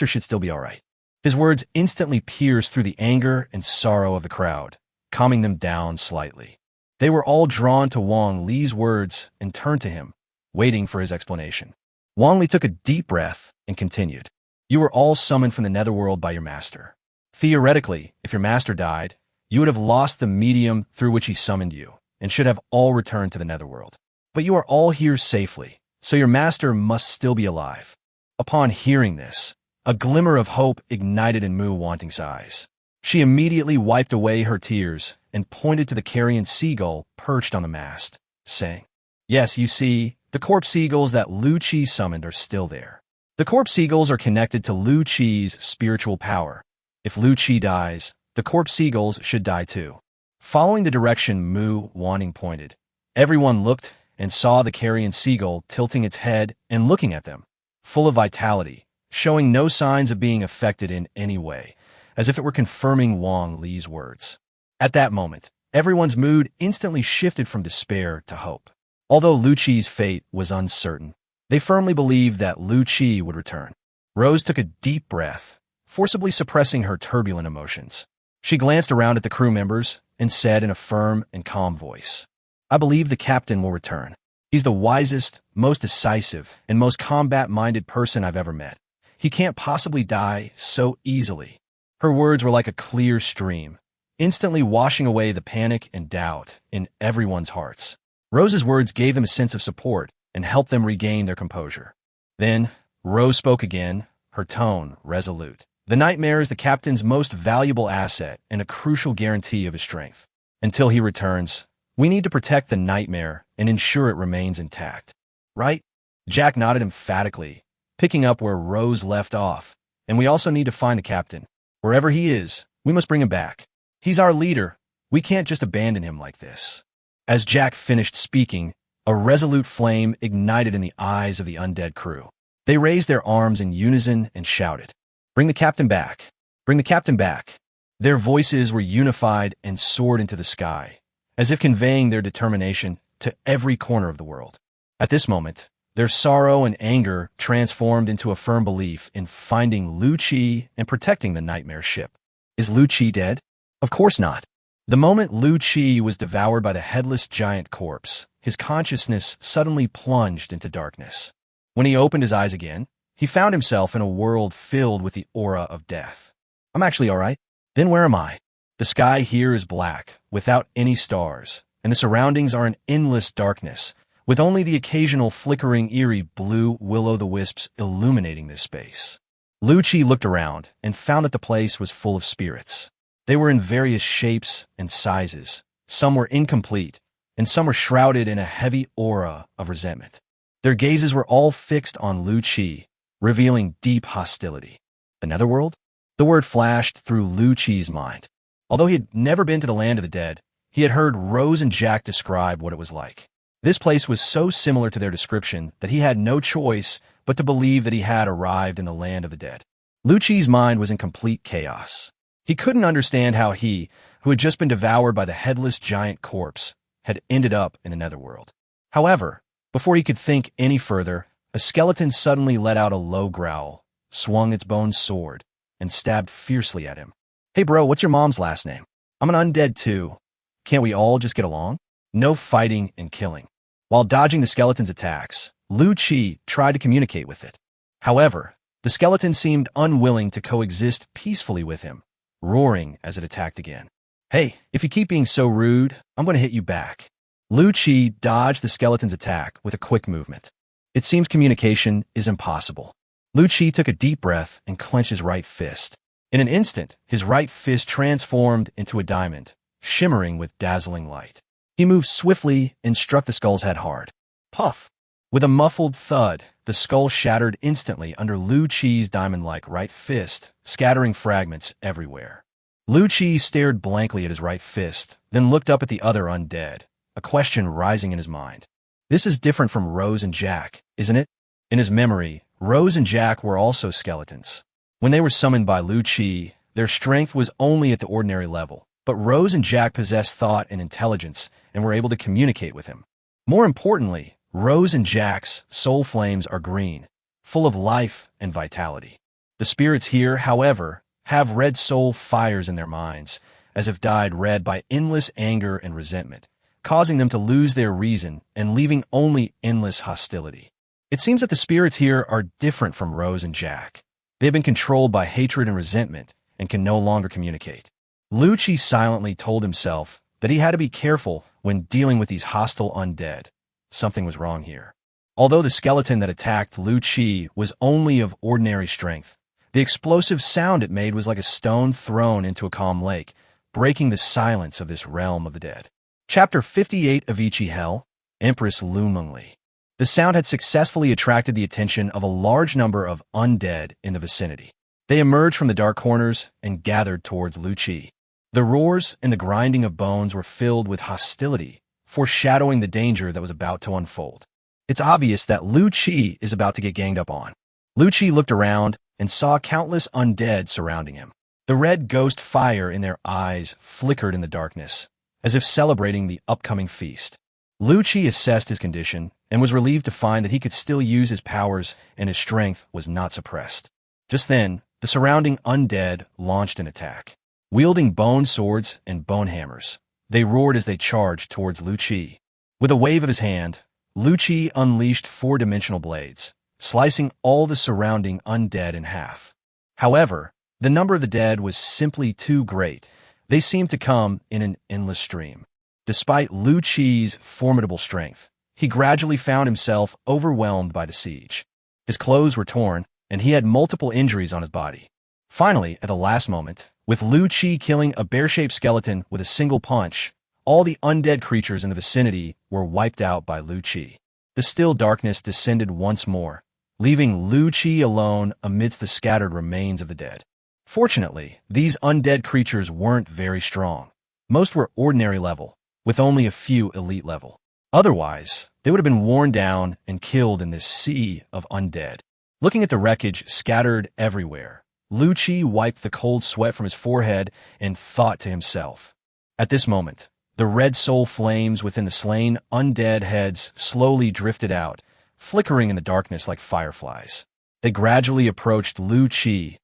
should still be all right." His words instantly pierced through the anger and sorrow of the crowd, calming them down slightly. They were all drawn to Wang Li's words and turned to him, waiting for his explanation. Wang Li took a deep breath and continued, "You were all summoned from the netherworld by your master. Theoretically, if your master died, you would have lost the medium through which he summoned you, and should have all returned to the netherworld. But you are all here safely, so your master must still be alive." Upon hearing this, a glimmer of hope ignited in Mu Wanting's eyes. She immediately wiped away her tears and pointed to the carrion seagull perched on the mast, saying, "Yes, you see, the corpse seagulls that Lu Qi summoned are still there. The corpse seagulls are connected to Lu Qi's spiritual power. If Lu Qi dies, the corpse seagulls should die too." Following the direction Mu Wanting pointed, everyone looked and saw the carrion seagull tilting its head and looking at them, full of vitality, showing no signs of being affected in any way, as if it were confirming Wang Li's words. At that moment, everyone's mood instantly shifted from despair to hope. Although Lu Qi's fate was uncertain, they firmly believed that Lu Qi would return. Rose took a deep breath, forcibly suppressing her turbulent emotions. She glanced around at the crew members and said in a firm and calm voice, "I believe the captain will return. He's the wisest, most decisive, and most combat-minded person I've ever met. He can't possibly die so easily." Her words were like a clear stream, instantly washing away the panic and doubt in everyone's hearts. Rose's words gave them a sense of support and helped them regain their composure. Then, Rose spoke again, her tone resolute. "The nightmare is the captain's most valuable asset and a crucial guarantee of his strength. Until he returns, we need to protect the nightmare and ensure it remains intact. Right?" Jack nodded emphatically, picking up where Rose left off. "And we also need to find the captain. Wherever he is, we must bring him back. He's our leader. We can't just abandon him like this." As Jack finished speaking, a resolute flame ignited in the eyes of the undead crew. They raised their arms in unison and shouted, "Bring the captain back! Bring the captain back!" Their voices were unified and soared into the sky, as if conveying their determination to every corner of the world. At this moment, their sorrow and anger transformed into a firm belief in finding Lu Qi and protecting the nightmare ship. Is Lu Qi dead? Of course not. The moment Lu Qi was devoured by the headless giant corpse, his consciousness suddenly plunged into darkness. When he opened his eyes again, he found himself in a world filled with the aura of death. I'm actually all right. Then where am I? The sky here is black, without any stars, and the surroundings are in endless darkness, with only the occasional flickering eerie blue will-o'-the-wisps illuminating this space. Lu Qi looked around and found that the place was full of spirits. They were in various shapes and sizes. Some were incomplete, and some were shrouded in a heavy aura of resentment. Their gazes were all fixed on Lu Qi, revealing deep hostility. The Netherworld? The word flashed through Lu Qi's mind. Although he had never been to the land of the dead, he had heard Rose and Jack describe what it was like. This place was so similar to their description that he had no choice but to believe that he had arrived in the land of the dead. Lu Qi's mind was in complete chaos. He couldn't understand how he, who had just been devoured by the headless giant corpse, had ended up in the Netherworld. However, before he could think any further, a skeleton suddenly let out a low growl, swung its bone sword, and stabbed fiercely at him. "Hey bro, what's your mom's last name? I'm an undead too. Can't we all just get along?" No fighting and killing. While dodging the skeleton's attacks, Lu Qi tried to communicate with it. However, the skeleton seemed unwilling to coexist peacefully with him, roaring as it attacked again. "Hey, if you keep being so rude, I'm going to hit you back." Lu Qi dodged the skeleton's attack with a quick movement. It seems communication is impossible. Lu Qi took a deep breath and clenched his right fist. In an instant, his right fist transformed into a diamond, shimmering with dazzling light. He moved swiftly and struck the skull's head hard. Puff! With a muffled thud, the skull shattered instantly under Lu Qi's diamond-like right fist, scattering fragments everywhere. Lu Qi stared blankly at his right fist, then looked up at the other undead, a question rising in his mind. This is different from Rose and Jack, isn't it? In his memory, Rose and Jack were also skeletons. When they were summoned by Lu Qi, their strength was only at the ordinary level, but Rose and Jack possessed thought and intelligence and were able to communicate with him. More importantly, Rose and Jack's soul flames are green, full of life and vitality. The spirits here, however, have red soul fires in their minds, as if dyed red by endless anger and resentment, causing them to lose their reason and leaving only endless hostility. It seems that the spirits here are different from Rose and Jack. They have been controlled by hatred and resentment and can no longer communicate. Lu Qi silently told himself that he had to be careful when dealing with these hostile undead. Something was wrong here. Although the skeleton that attacked Lu Qi was only of ordinary strength, the explosive sound it made was like a stone thrown into a calm lake, breaking the silence of this realm of the dead. Chapter 58 of Ichi Hell, Empress Lumengli. The sound had successfully attracted the attention of a large number of undead in the vicinity. They emerged from the dark corners and gathered towards Lu Qi. The roars and the grinding of bones were filled with hostility, foreshadowing the danger that was about to unfold. It's obvious that Lu Qi is about to get ganged up on. Lu Qi looked around and saw countless undead surrounding him. The red ghost fire in their eyes flickered in the darkness, as if celebrating the upcoming feast. Lu Qi assessed his condition and was relieved to find that he could still use his powers and his strength was not suppressed. Just then, the surrounding undead launched an attack. Wielding bone swords and bone hammers, they roared as they charged towards Lu Qi. With a wave of his hand, Lu Qi unleashed four-dimensional blades, slicing all the surrounding undead in half. However, the number of the dead was simply too great. They seemed to come in an endless stream. Despite Lu Qi's formidable strength, he gradually found himself overwhelmed by the siege. His clothes were torn, and he had multiple injuries on his body. Finally, at the last moment, with Lu Qi killing a bear-shaped skeleton with a single punch, all the undead creatures in the vicinity were wiped out by Lu Qi. The still darkness descended once more, leaving Lu Qi alone amidst the scattered remains of the dead. Fortunately, these undead creatures weren't very strong. Most were ordinary level, with only a few elite level. Otherwise, they would have been worn down and killed in this sea of undead. Looking at the wreckage scattered everywhere, Lu Qi wiped the cold sweat from his forehead and thought to himself. At this moment, the red soul flames within the slain undead heads slowly drifted out, flickering in the darkness like fireflies. They gradually approached Lu Qi,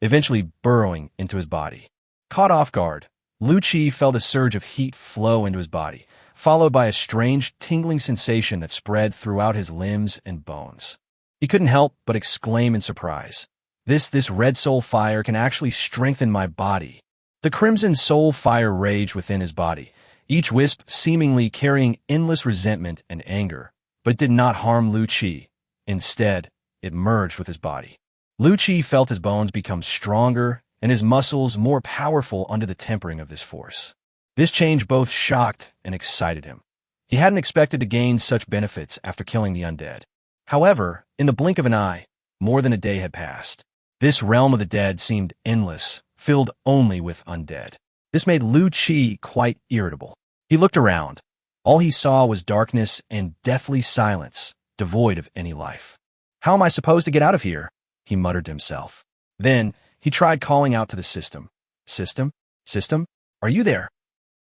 eventually burrowing into his body. Caught off guard, Lu Qi felt a surge of heat flow into his body, followed by a strange tingling sensation that spread throughout his limbs and bones. He couldn't help but exclaim in surprise. This red soul fire can actually strengthen my body. The crimson soul fire raged within his body, each wisp seemingly carrying endless resentment and anger, but it did not harm Lu Qi. Instead, it merged with his body. Lu Qi felt his bones become stronger and his muscles more powerful under the tempering of this force. This change both shocked and excited him. He hadn't expected to gain such benefits after killing the undead. However, in the blink of an eye, more than a day had passed. This realm of the dead seemed endless, filled only with undead. This made Lu Qi quite irritable. He looked around. All he saw was darkness and deathly silence, devoid of any life. How am I supposed to get out of here? He muttered to himself. Then, he tried calling out to the system. System? System? Are you there?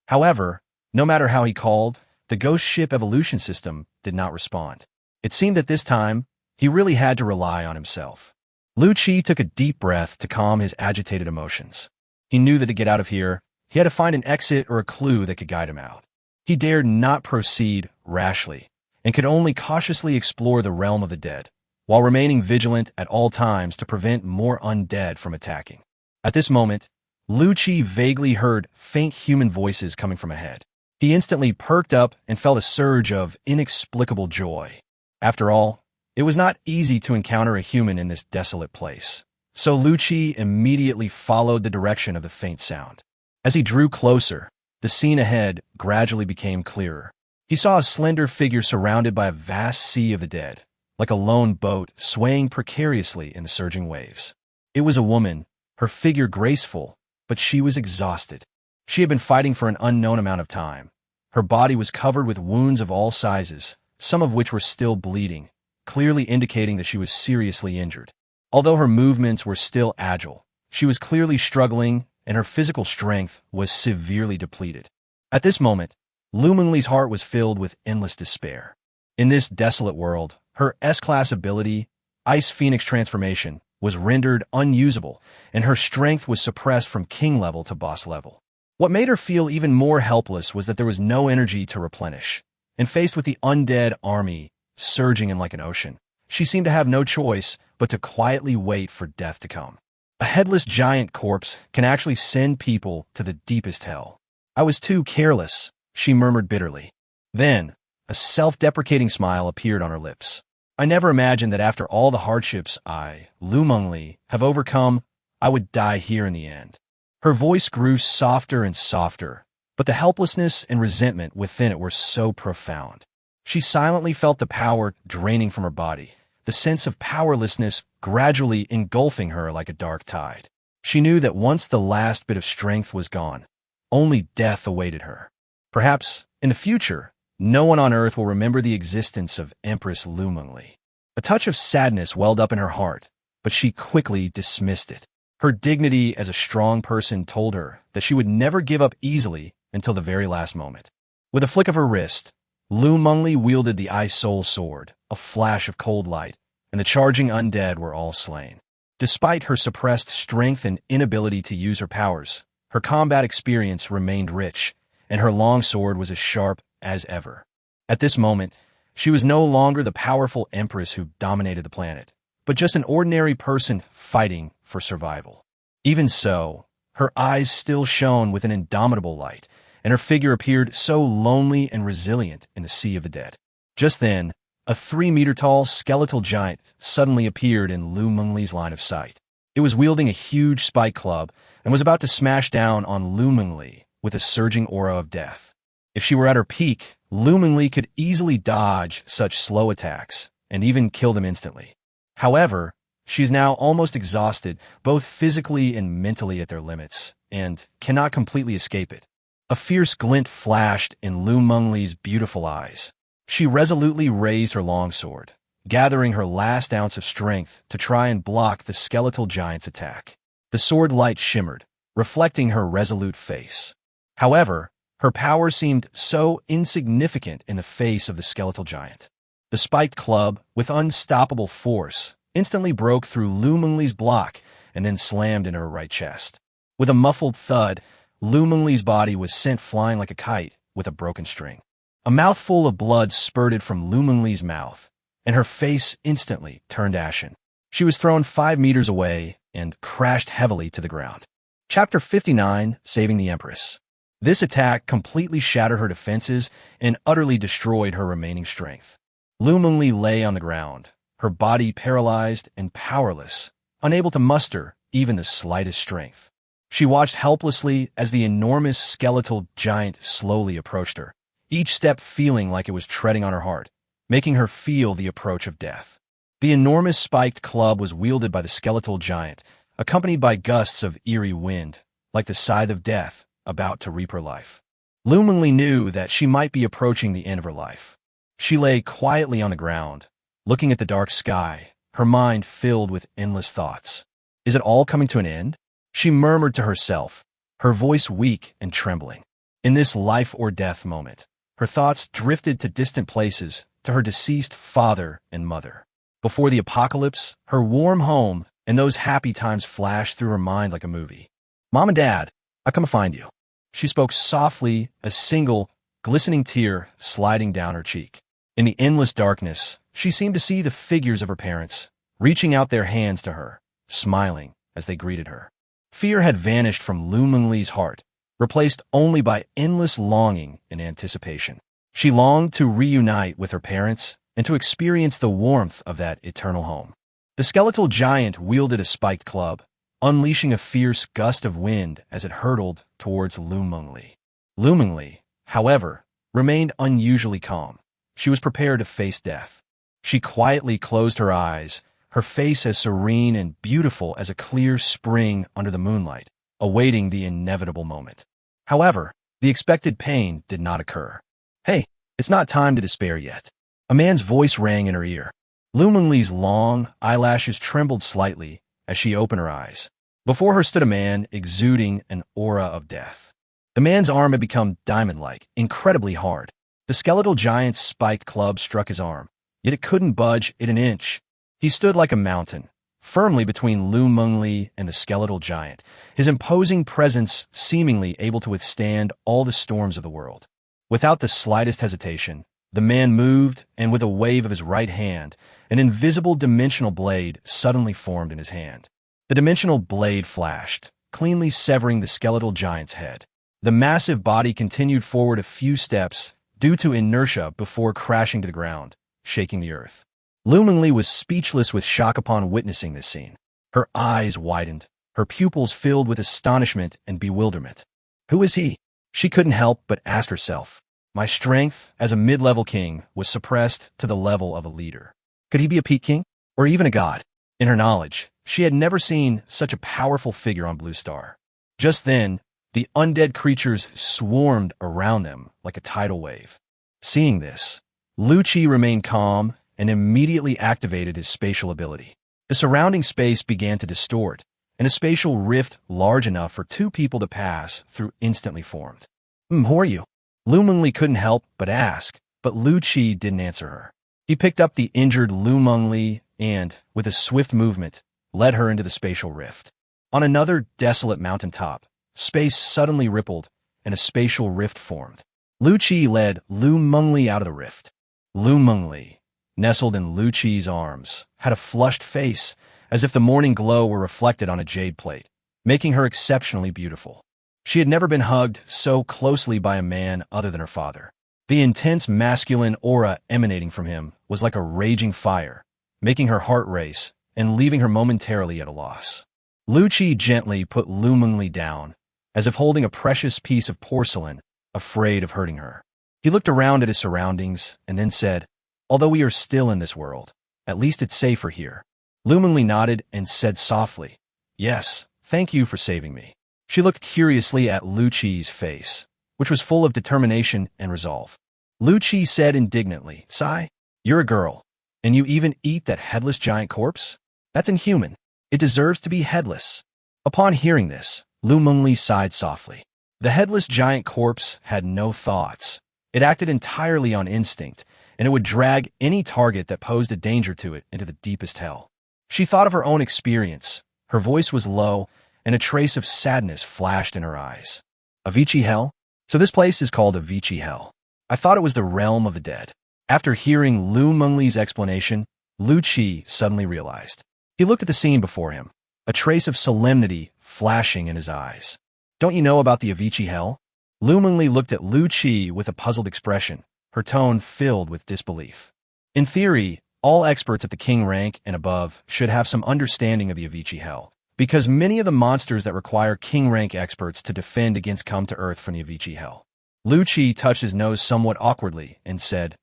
However, no matter how he called, the ghost ship evolution system did not respond. It seemed that this time, he really had to rely on himself. Lu Qi took a deep breath to calm his agitated emotions. He knew that to get out of here, he had to find an exit or a clue that could guide him out. He dared not proceed rashly, and could only cautiously explore the realm of the dead, while remaining vigilant at all times to prevent more undead from attacking. At this moment, Lu Qi vaguely heard faint human voices coming from ahead. He instantly perked up and felt a surge of inexplicable joy. After all, it was not easy to encounter a human in this desolate place, so Lu Qi immediately followed the direction of the faint sound. As he drew closer, the scene ahead gradually became clearer. He saw a slender figure surrounded by a vast sea of the dead, like a lone boat swaying precariously in the surging waves. It was a woman, her figure graceful, but she was exhausted. She had been fighting for an unknown amount of time. Her body was covered with wounds of all sizes, some of which were still bleeding, clearly indicating that she was seriously injured. Although her movements were still agile, she was clearly struggling, and her physical strength was severely depleted. At this moment, Lu Mengli's heart was filled with endless despair. In this desolate world, her S-class ability, Ice Phoenix Transformation, was rendered unusable, and her strength was suppressed from king level to boss level. What made her feel even more helpless was that there was no energy to replenish, and faced with the undead army surging in like an ocean, she seemed to have no choice but to quietly wait for death to come. A headless giant corpse can actually send people to the deepest hell. I was too careless, she murmured bitterly. Then, a self-deprecating smile appeared on her lips. I never imagined that after all the hardships I, Lu Mengli, have overcome, I would die here in the end. Her voice grew softer and softer, but the helplessness and resentment within it were so profound. She silently felt the power draining from her body, the sense of powerlessness gradually engulfing her like a dark tide. She knew that once the last bit of strength was gone, only death awaited her. Perhaps, in the future, no one on Earth will remember the existence of Empress Lu Mengli. A touch of sadness welled up in her heart, but she quickly dismissed it. Her dignity as a strong person told her that she would never give up easily until the very last moment. With a flick of her wrist, Lu Mengli wielded the Ice Soul Sword, a flash of cold light, and the charging undead were all slain. Despite her suppressed strength and inability to use her powers, her combat experience remained rich, and her long sword was as sharp as ever. At this moment, she was no longer the powerful empress who dominated the planet, but just an ordinary person fighting for survival. Even so, her eyes still shone with an indomitable light, and her figure appeared so lonely and resilient in the sea of the dead. Just then, a 3-meter-tall skeletal giant suddenly appeared in Lu Mengli's line of sight. It was wielding a huge spike club and was about to smash down on Lu Mengli with a surging aura of death. If she were at her peak, Lu Mengli could easily dodge such slow attacks and even kill them instantly. However, she is now almost exhausted, both physically and mentally at their limits, and cannot completely escape it. A fierce glint flashed in Lu Mengli's beautiful eyes. She resolutely raised her long sword, gathering her last ounce of strength to try and block the skeletal giant's attack. The sword light shimmered, reflecting her resolute face. However, her power seemed so insignificant in the face of the skeletal giant. The spiked club, with unstoppable force, instantly broke through Lu Mengli's block and then slammed into her right chest. With a muffled thud, Lu Mengli's body was sent flying like a kite with a broken string. A mouthful of blood spurted from Lu Mengli's mouth, and her face instantly turned ashen. She was thrown 5 meters away and crashed heavily to the ground. Chapter 59, Saving the Empress. This attack completely shattered her defenses and utterly destroyed her remaining strength. Lu Mengli lay on the ground, her body paralyzed and powerless, unable to muster even the slightest strength. She watched helplessly as the enormous skeletal giant slowly approached her, each step feeling like it was treading on her heart, making her feel the approach of death. The enormous spiked club was wielded by the skeletal giant, accompanied by gusts of eerie wind, like the scythe of death, about to reap her life. Lu Mengli knew that she might be approaching the end of her life. She lay quietly on the ground, looking at the dark sky, her mind filled with endless thoughts. Is it all coming to an end? She murmured to herself, her voice weak and trembling. In this life or death moment, her thoughts drifted to distant places, to her deceased father and mother. Before the apocalypse, her warm home and those happy times flashed through her mind like a movie. Mom and Dad, I come to find you. She spoke softly, a single, glistening tear sliding down her cheek. In the endless darkness, she seemed to see the figures of her parents, reaching out their hands to her, smiling as they greeted her. Fear had vanished from Lu Mengli's heart, replaced only by endless longing and anticipation. She longed to reunite with her parents and to experience the warmth of that eternal home. The skeletal giant wielded a spiked club, unleashing a fierce gust of wind as it hurtled towards Lu Mengli. Lu Mengli, however, remained unusually calm. She was prepared to face death. She quietly closed her eyes, her face as serene and beautiful as a clear spring under the moonlight, awaiting the inevitable moment. However, the expected pain did not occur. Hey, it's not time to despair yet. A man's voice rang in her ear. Lu Mengli's long eyelashes trembled slightly as she opened her eyes. Before her stood a man exuding an aura of death. The man's arm had become diamond-like, incredibly hard. The skeletal giant's spiked club struck his arm, yet it couldn't budge it an inch. He stood like a mountain, firmly between Lu Mengli and the skeletal giant, his imposing presence seemingly able to withstand all the storms of the world. Without the slightest hesitation, the man moved, and with a wave of his right hand, an invisible dimensional blade suddenly formed in his hand. The dimensional blade flashed, cleanly severing the skeletal giant's head. The massive body continued forward a few steps due to inertia before crashing to the ground, shaking the earth. Lu Mengli was speechless with shock upon witnessing this scene. Her eyes widened, her pupils filled with astonishment and bewilderment. Who is he? She couldn't help but ask herself. My strength as a mid-level king was suppressed to the level of a leader. Could he be a peak king? Or even a god? In her knowledge, she had never seen such a powerful figure on Blue Star. Just then, the undead creatures swarmed around them like a tidal wave. Seeing this, Lu Qi remained calm and immediately activated his spatial ability. The surrounding space began to distort, and a spatial rift large enough for 2 people to pass through instantly formed. Who are you? Lu Mengli couldn't help but ask, but Lu Qi didn't answer her. He picked up the injured Lu Mengli and, with a swift movement, led her into the spatial rift. On another desolate mountaintop, space suddenly rippled, and a spatial rift formed. Lu Qi led Lu Mengli out of the rift. Lu Mengli, nestled in Lu Qi's arms, had a flushed face, as if the morning glow were reflected on a jade plate, making her exceptionally beautiful. She had never been hugged so closely by a man other than her father. The intense masculine aura emanating from him was like a raging fire, making her heart race and leaving her momentarily at a loss. Lu Qi gently put Lu Mengli down, as if holding a precious piece of porcelain, afraid of hurting her. He looked around at his surroundings and then said, although we are still in this world, at least it's safer here. Lu Mengli nodded and said softly, yes, thank you for saving me. She looked curiously at Lu Qi's face, which was full of determination and resolve. Lu Qi said indignantly, Sai, you're a girl, And you even eat that headless giant corpse? That's inhuman. It deserves to be headless. Upon hearing this, Lu Mengli sighed softly. The headless giant corpse had no thoughts. It acted entirely on instinct, and it would drag any target that posed a danger to it into the deepest hell. She thought of her own experience. Her voice was low, and a trace of sadness flashed in her eyes. Avicii Hell? So this place is called Avicii Hell. I thought it was the realm of the dead. After hearing Lu Mengli's explanation, Lu Qi suddenly realized. He looked at the scene before him, a trace of solemnity flashing in his eyes. Don't you know about the Avicii Hell? Lu Mengli looked at Lu Qi with a puzzled expression, her tone filled with disbelief. In theory, all experts at the king rank and above should have some understanding of the Avicii Hell, because many of the monsters that require king rank experts to defend against come to earth from the Avicii Hell. Lu Qi touched his nose somewhat awkwardly and said,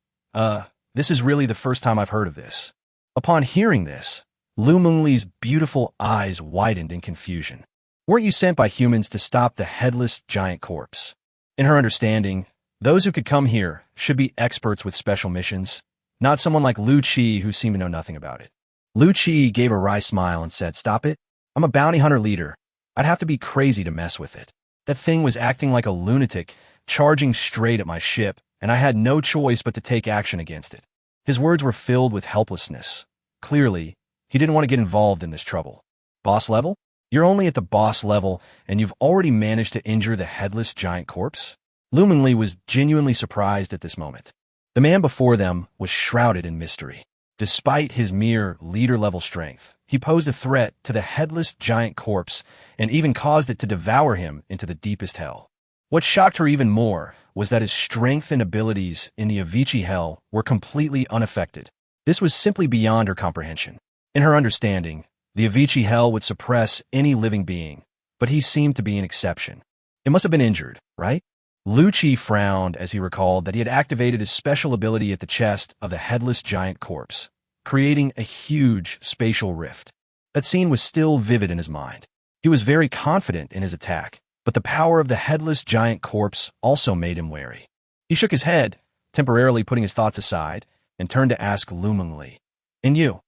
this is really the first time I've heard of this. Upon hearing this, Lu Mengli's beautiful eyes widened in confusion. Weren't you sent by humans to stop the headless giant corpse? In her understanding, those who could come here should be experts with special missions, not someone like Lu Qi who seemed to know nothing about it. Lu Qi gave a wry smile and said, Stop it. I'm a bounty hunter leader. I'd have to be crazy to mess with it. That thing was acting like a lunatic, charging straight at my ship, and I had no choice but to take action against it. His words were filled with helplessness. Clearly, he didn't want to get involved in this trouble. Boss level? You're only at the boss level, and you've already managed to injure the headless giant corpse? Lu Mengli was genuinely surprised at this moment. The man before them was shrouded in mystery. Despite his mere leader-level strength, he posed a threat to the headless giant corpse and even caused it to devour him into the deepest hell. What shocked her even more was that his strength and abilities in the Avicii Hell were completely unaffected. This was simply beyond her comprehension. In her understanding, the Avicii Hell would suppress any living being, but he seemed to be an exception. It must have been injured, right? Lu Qi frowned as he recalled that he had activated his special ability at the chest of the headless giant corpse, creating a huge spatial rift. That scene was still vivid in his mind. He was very confident in his attack, but the power of the headless giant corpse also made him wary. He shook his head, temporarily putting his thoughts aside, and turned to ask Lu Mengli, And you?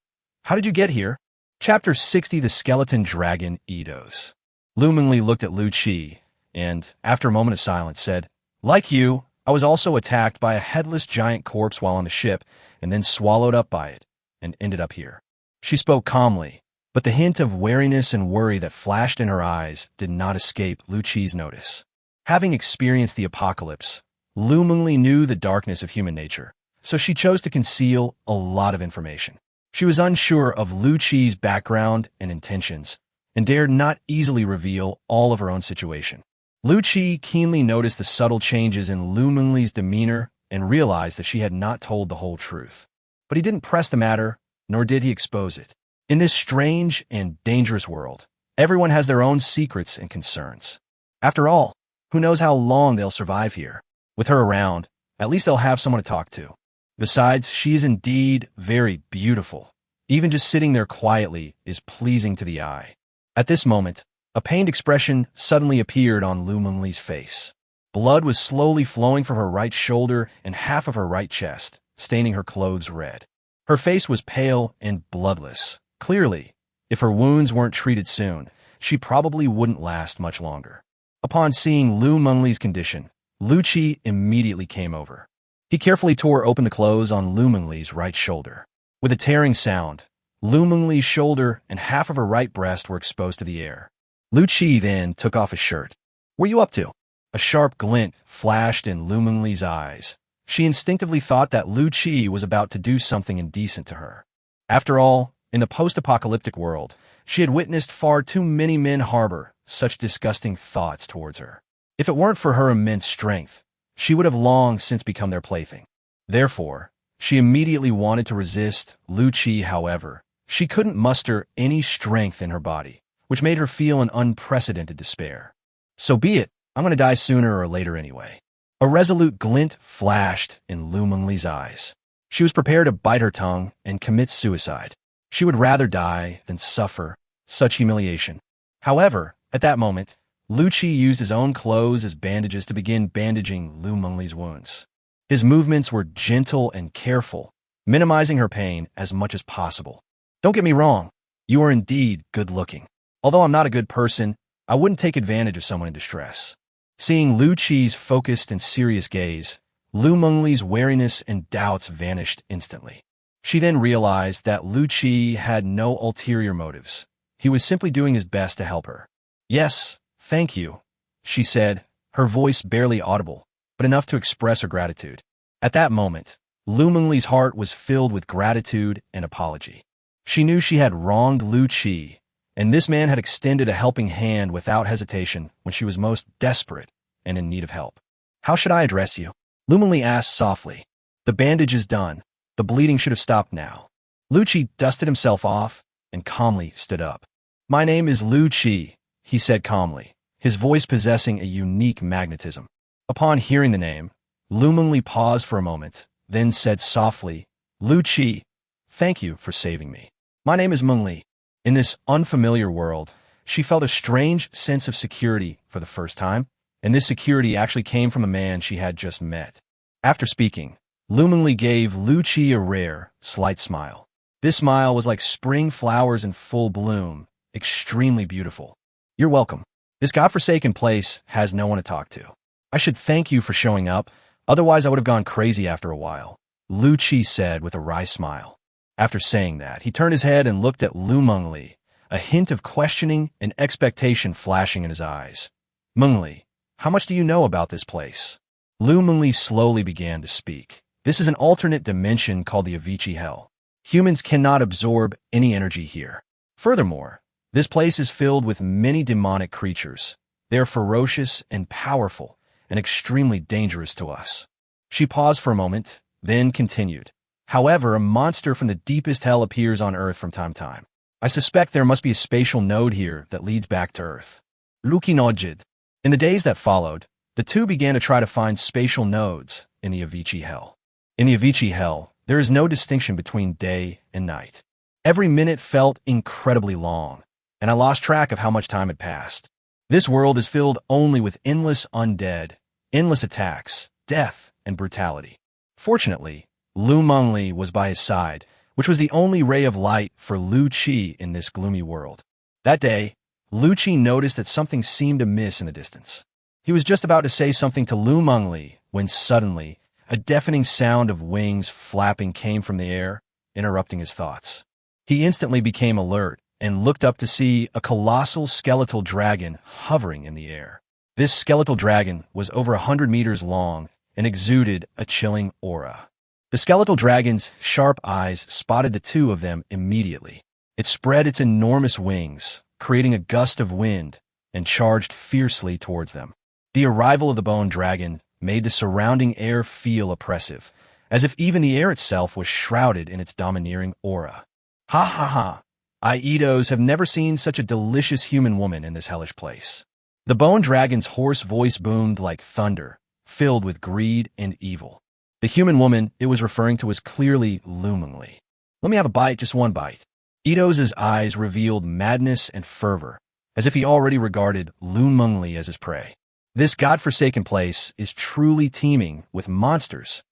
How did you get here? Chapter 60, The Skeleton Dragon Eidos. Lu Mengli looked at Lu Qi, and, after a moment of silence, said, Like you, I was also attacked by a headless giant corpse while on the ship, and then swallowed up by it, and ended up here. She spoke calmly, but the hint of wariness and worry that flashed in her eyes did not escape Lu Qi's notice. Having experienced the apocalypse, Lu Mengli knew the darkness of human nature, so she chose to conceal a lot of information. She was unsure of Lu Qi's background and intentions, and dared not easily reveal all of her own situation. Lu Qi keenly noticed the subtle changes in Lu Mengli's demeanor and realized that she had not told the whole truth. But he didn't press the matter, nor did he expose it. In this strange and dangerous world, everyone has their own secrets and concerns. After all, who knows how long they'll survive here? With her around, at least they'll have someone to talk to. Besides, she is indeed very beautiful. Even just sitting there quietly is pleasing to the eye. At this moment, a pained expression suddenly appeared on Lu Mengli's face. Blood was slowly flowing from her right shoulder and half of her right chest, staining her clothes red. Her face was pale and bloodless. Clearly, if her wounds weren't treated soon, she probably wouldn't last much longer. Upon seeing Lu Mengli's condition, Lu Qi immediately came over. He carefully tore open the clothes on Lu Mengli's right shoulder. With a tearing sound, Lu Mengli's shoulder and half of her right breast were exposed to the air. Lu Qi then took off his shirt. What are you up to? A sharp glint flashed in Lu Mengli's eyes. She instinctively thought that Lu Qi was about to do something indecent to her. After all, in the post-apocalyptic world, she had witnessed far too many men harbor such disgusting thoughts towards her. If it weren't for her immense strength, she would have long since become their plaything. Therefore, she immediately wanted to resist Lu Qi. However, she couldn't muster any strength in her body, which made her feel an unprecedented despair. So be it, I'm going to die sooner or later anyway. A resolute glint flashed in Lu Mengli's eyes. She was prepared to bite her tongue and commit suicide. She would rather die than suffer such humiliation. However, at that moment, Lu Qi used his own clothes as bandages to begin bandaging Lu Mengli's wounds. His movements were gentle and careful, minimizing her pain as much as possible. Don't get me wrong, you are indeed good-looking. Although I'm not a good person, I wouldn't take advantage of someone in distress. Seeing Lu Qi's focused and serious gaze, Lu Mengli's wariness and doubts vanished instantly. She then realized that Lu Qi had no ulterior motives. He was simply doing his best to help her. "Yes, thank you," she said, her voice barely audible, but enough to express her gratitude. At that moment, Lu Mengli's heart was filled with gratitude and apology. She knew she had wronged Lu Qi, and this man had extended a helping hand without hesitation when she was most desperate and in need of help. "How should I address you?" Lu Mengli asked softly. "The bandage is done. The bleeding should have stopped now." Lu Qi dusted himself off and calmly stood up. "My name is Lu Qi," he said calmly, his voice possessing a unique magnetism. Upon hearing the name, Lu Mengli paused for a moment, then said softly, "Lu Qi, thank you for saving me. My name is Mengli." In this unfamiliar world, she felt a strange sense of security for the first time, and this security actually came from a man she had just met. After speaking, Lu Mengli gave Lu Qi a rare, slight smile. This smile was like spring flowers in full bloom, extremely beautiful. "You're welcome. This godforsaken place has no one to talk to. I should thank you for showing up, otherwise I would have gone crazy after a while," Lu Qi said with a wry smile. After saying that, he turned his head and looked at Lu Mengli, a hint of questioning and expectation flashing in his eyes. "Mengli, how much do you know about this place?" Lu Mengli slowly began to speak. "This is an alternate dimension called the Avicii Hell. Humans cannot absorb any energy here. Furthermore, this place is filled with many demonic creatures. They are ferocious and powerful, and extremely dangerous to us." She paused for a moment, then continued. "However, a monster from the deepest hell appears on Earth from time to time. I suspect there must be a spatial node here that leads back to Earth." Luki nodded. In the days that followed, the two began to try to find spatial nodes in the Avicii Hell. In the Avicii Hell, there is no distinction between day and night. Every minute felt incredibly long, and I lost track of how much time had passed. This world is filled only with endless undead, endless attacks, death, and brutality. Fortunately, Lu Mengli was by his side, which was the only ray of light for Lu Qi in this gloomy world. That day, Lu Qi noticed that something seemed amiss in the distance. He was just about to say something to Lu Mengli when suddenly, a deafening sound of wings flapping came from the air, interrupting his thoughts. He instantly became alert and looked up to see a colossal skeletal dragon hovering in the air. This skeletal dragon was over 100 meters long and exuded a chilling aura. The skeletal dragon's sharp eyes spotted the two of them immediately. It spread its enormous wings, creating a gust of wind, and charged fiercely towards them. The arrival of the bone dragon made the surrounding air feel oppressive, as if even the air itself was shrouded in its domineering aura. "Ha ha ha! Aidos have never seen such a delicious human woman in this hellish place." The bone dragon's hoarse voice boomed like thunder, filled with greed and evil. The human woman it was referring to was clearly Lu Mengli. "Let me have a bite, just one bite." Idos's eyes revealed madness and fervor, as if he already regarded Lu Mengli as his prey. This godforsaken place is truly teeming with monsters.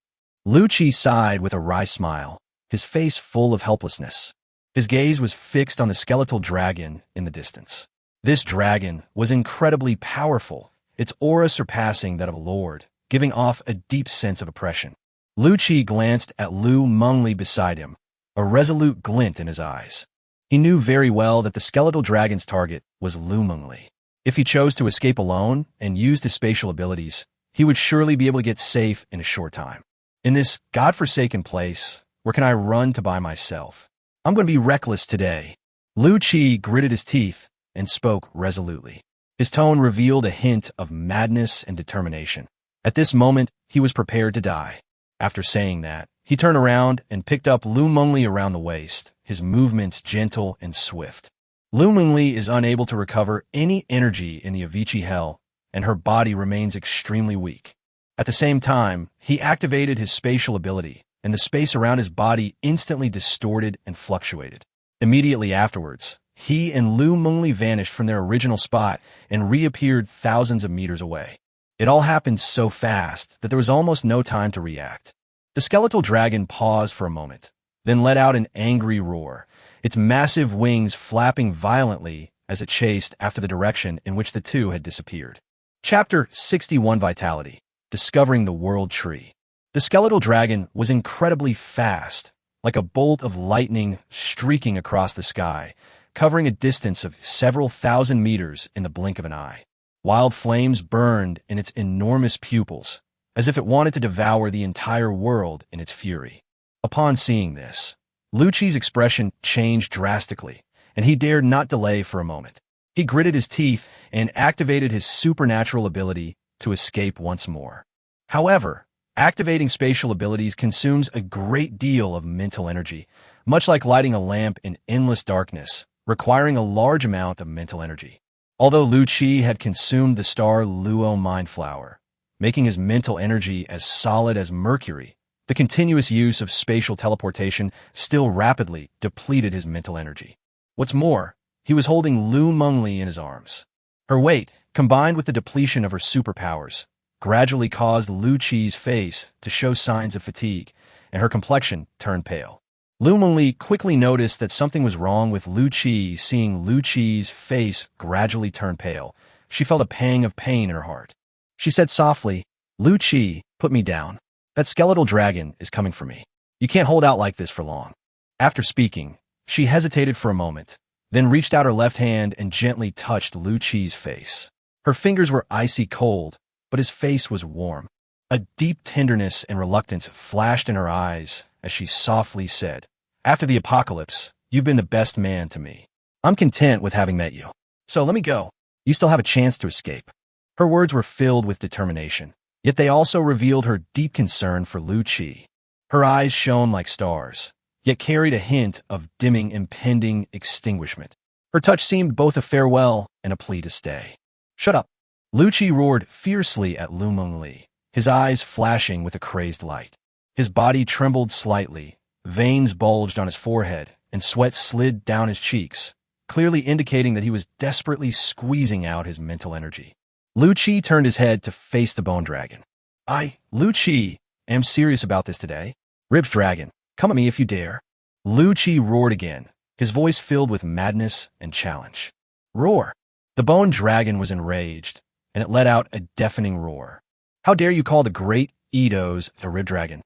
Lu Qi sighed with a wry smile, his face full of helplessness. His gaze was fixed on the skeletal dragon in the distance. This dragon was incredibly powerful, its aura surpassing that of a lord, giving off a deep sense of oppression. Lu Qi glanced at Lu Mengli beside him, a resolute glint in his eyes. He knew very well that the skeletal dragon's target was Lu Mengli. If he chose to escape alone and used his spatial abilities, he would surely be able to get safe in a short time. In this godforsaken place, where can I run to by myself? I'm going to be reckless today. Lu Qi gritted his teeth and spoke resolutely. His tone revealed a hint of madness and determination. At this moment, he was prepared to die. After saying that, he turned around and picked up Lu Mengli around the waist, his movements gentle and swift. Lu Mengli is unable to recover any energy in the Avicii Hell, and her body remains extremely weak. At the same time, he activated his spatial ability, and the space around his body instantly distorted and fluctuated. Immediately afterwards, he and Lu Mengli vanished from their original spot and reappeared thousands of meters away. It all happened so fast that there was almost no time to react. The skeletal dragon paused for a moment, then let out an angry roar, its massive wings flapping violently as it chased after the direction in which the two had disappeared. Chapter 61 Vitality, Discovering the World Tree. The skeletal dragon was incredibly fast, like a bolt of lightning streaking across the sky, covering a distance of several thousand meters in the blink of an eye. Wild flames burned in its enormous pupils, as if it wanted to devour the entire world in its fury. Upon seeing this, Lucci's expression changed drastically, and he dared not delay for a moment. He gritted his teeth and activated his supernatural ability to escape once more. However, activating spatial abilities consumes a great deal of mental energy, much like lighting a lamp in endless darkness, requiring a large amount of mental energy. Although Lucci had consumed the star Luo mind flower, making his mental energy as solid as mercury, the continuous use of spatial teleportation still rapidly depleted his mental energy. What's more, he was holding Lu Mengli in his arms. Her weight, combined with the depletion of her superpowers, gradually caused Lucci's face to show signs of fatigue, and her complexion turned pale. Lu Mengli quickly noticed that something was wrong with Lucci. Seeing Lucci's face gradually turn pale, she felt a pang of pain in her heart. She said softly, "Lucci, put me down. That skeletal dragon is coming for me. You can't hold out like this for long." After speaking, she hesitated for a moment, then reached out her left hand and gently touched Lucci's face. Her fingers were icy cold, but his face was warm. A deep tenderness and reluctance flashed in her eyes as she softly said, "After the apocalypse, you've been the best man to me. I'm content with having met you. So let me go. You still have a chance to escape." Her words were filled with determination, yet they also revealed her deep concern for Lucci. Her eyes shone like stars, yet carried a hint of dimming, impending extinguishment. Her touch seemed both a farewell and a plea to stay. "Shut up!" Lucci roared fiercely at Lu Mengli, his eyes flashing with a crazed light. His body trembled slightly, veins bulged on his forehead, and sweat slid down his cheeks, clearly indicating that he was desperately squeezing out his mental energy. Lucci turned his head to face the bone dragon. Lucci, am serious about this today. Ribs dragon, come at me if you dare." Lucci roared again, his voice filled with madness and challenge. "Roar!" The bone dragon was enraged, and it let out a deafening roar. "How dare you call the great Edos a rib dragon?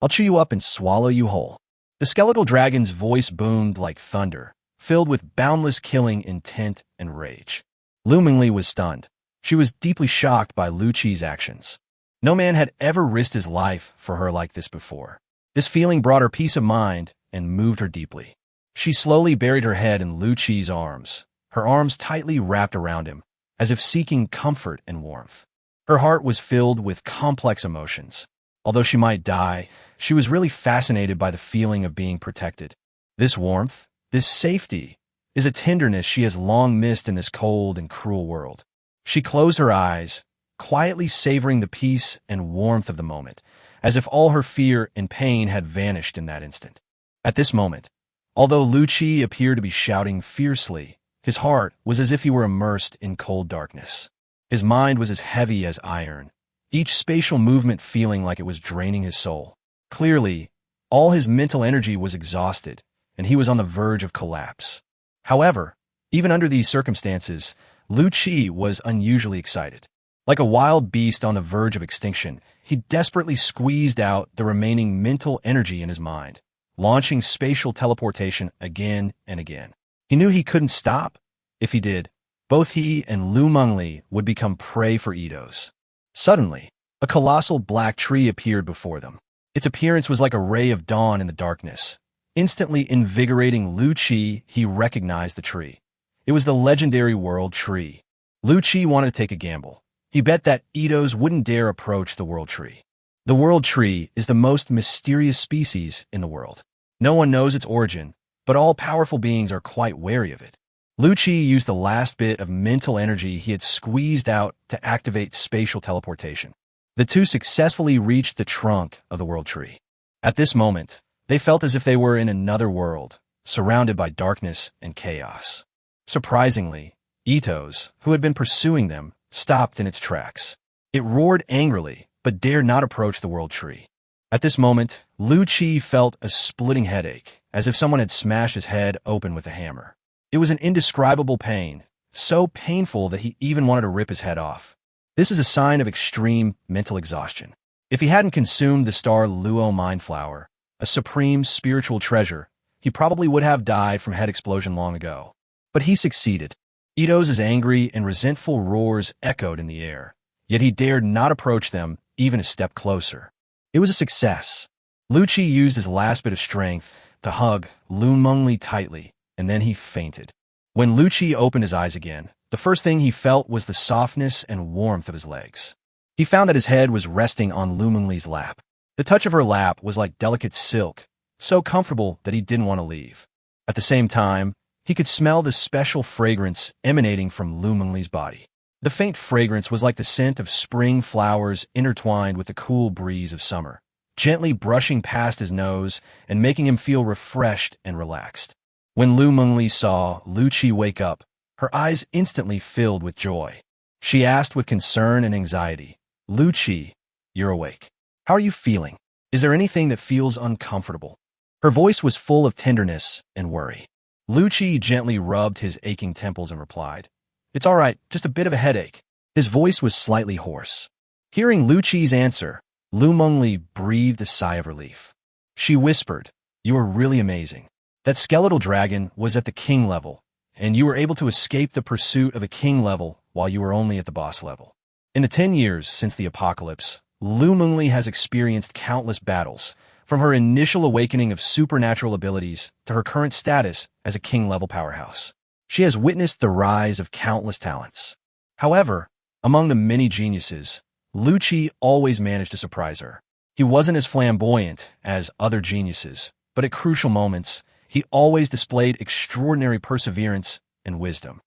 I'll chew you up and swallow you whole." The skeletal dragon's voice boomed like thunder, filled with boundless killing intent and rage. Lu Mengli was stunned. She was deeply shocked by Lucci's actions. No man had ever risked his life for her like this before. This feeling brought her peace of mind and moved her deeply. She slowly buried her head in Lucci's arms, her arms tightly wrapped around him, as if seeking comfort and warmth. Her heart was filled with complex emotions. Although she might die, she was really fascinated by the feeling of being protected. This warmth, this safety, is a tenderness she has long missed in this cold and cruel world. She closed her eyes, quietly savoring the peace and warmth of the moment, as if all her fear and pain had vanished in that instant. At this moment, although Lucci appeared to be shouting fiercely, his heart was as if he were immersed in cold darkness. His mind was as heavy as iron, each spatial movement feeling like it was draining his soul. Clearly, all his mental energy was exhausted, and he was on the verge of collapse. However, even under these circumstances, Lucci was unusually excited. Like a wild beast on the verge of extinction, he desperately squeezed out the remaining mental energy in his mind, launching spatial teleportation again and again. He knew he couldn't stop. If he did, both he and Lu Mengli would become prey for Edos. Suddenly, a colossal black tree appeared before them. Its appearance was like a ray of dawn in the darkness. Instantly invigorating Lucci, he recognized the tree. It was the legendary World Tree. Lucci wanted to take a gamble. He bet that Edos wouldn't dare approach the World Tree. The World Tree is the most mysterious species in the world. No one knows its origin, but all powerful beings are quite wary of it. Lucci used the last bit of mental energy he had squeezed out to activate spatial teleportation. The two successfully reached the trunk of the World Tree. At this moment, they felt as if they were in another world, surrounded by darkness and chaos. Surprisingly, Etos, who had been pursuing them, stopped in its tracks. It roared angrily, but dared not approach the World Tree. At this moment, Lu Qi felt a splitting headache, as if someone had smashed his head open with a hammer. It was an indescribable pain, so painful that he even wanted to rip his head off. This is a sign of extreme mental exhaustion. If he hadn't consumed the star Luo mind flower, a supreme spiritual treasure, he probably would have died from head explosion long ago. But he succeeded. Ito's angry and resentful roars echoed in the air, yet he dared not approach them even a step closer. It was a success. Lu Qi used his last bit of strength to hug Lu Mengli tightly, and then he fainted. When Lu Qi opened his eyes again, the first thing he felt was the softness and warmth of his legs. He found that his head was resting on Lu Mengli's lap. The touch of her lap was like delicate silk, so comfortable that he didn't want to leave. At the same time, he could smell the special fragrance emanating from Lu Mengli's body. The faint fragrance was like the scent of spring flowers intertwined with the cool breeze of summer, gently brushing past his nose and making him feel refreshed and relaxed. When Lu Mengli saw Lu Qi wake up, her eyes instantly filled with joy. She asked with concern and anxiety, "Lu Qi, you're awake. How are you feeling? Is there anything that feels uncomfortable?" Her voice was full of tenderness and worry. Lu Qi gently rubbed his aching temples and replied, "It's all right, just a bit of a headache." His voice was slightly hoarse. Hearing Lu Qi's answer, Lu Mengli breathed a sigh of relief. She whispered, "You are really amazing. That skeletal dragon was at the king level, and you were able to escape the pursuit of a king level while you were only at the boss level. In the 10 years since the apocalypse, Lu Mengli has experienced countless battles, from her initial awakening of supernatural abilities to her current status as a king-level powerhouse. She has witnessed the rise of countless talents. However, among the many geniuses, Lu Qi always managed to surprise her. He wasn't as flamboyant as other geniuses, but at crucial moments, he always displayed extraordinary perseverance and wisdom.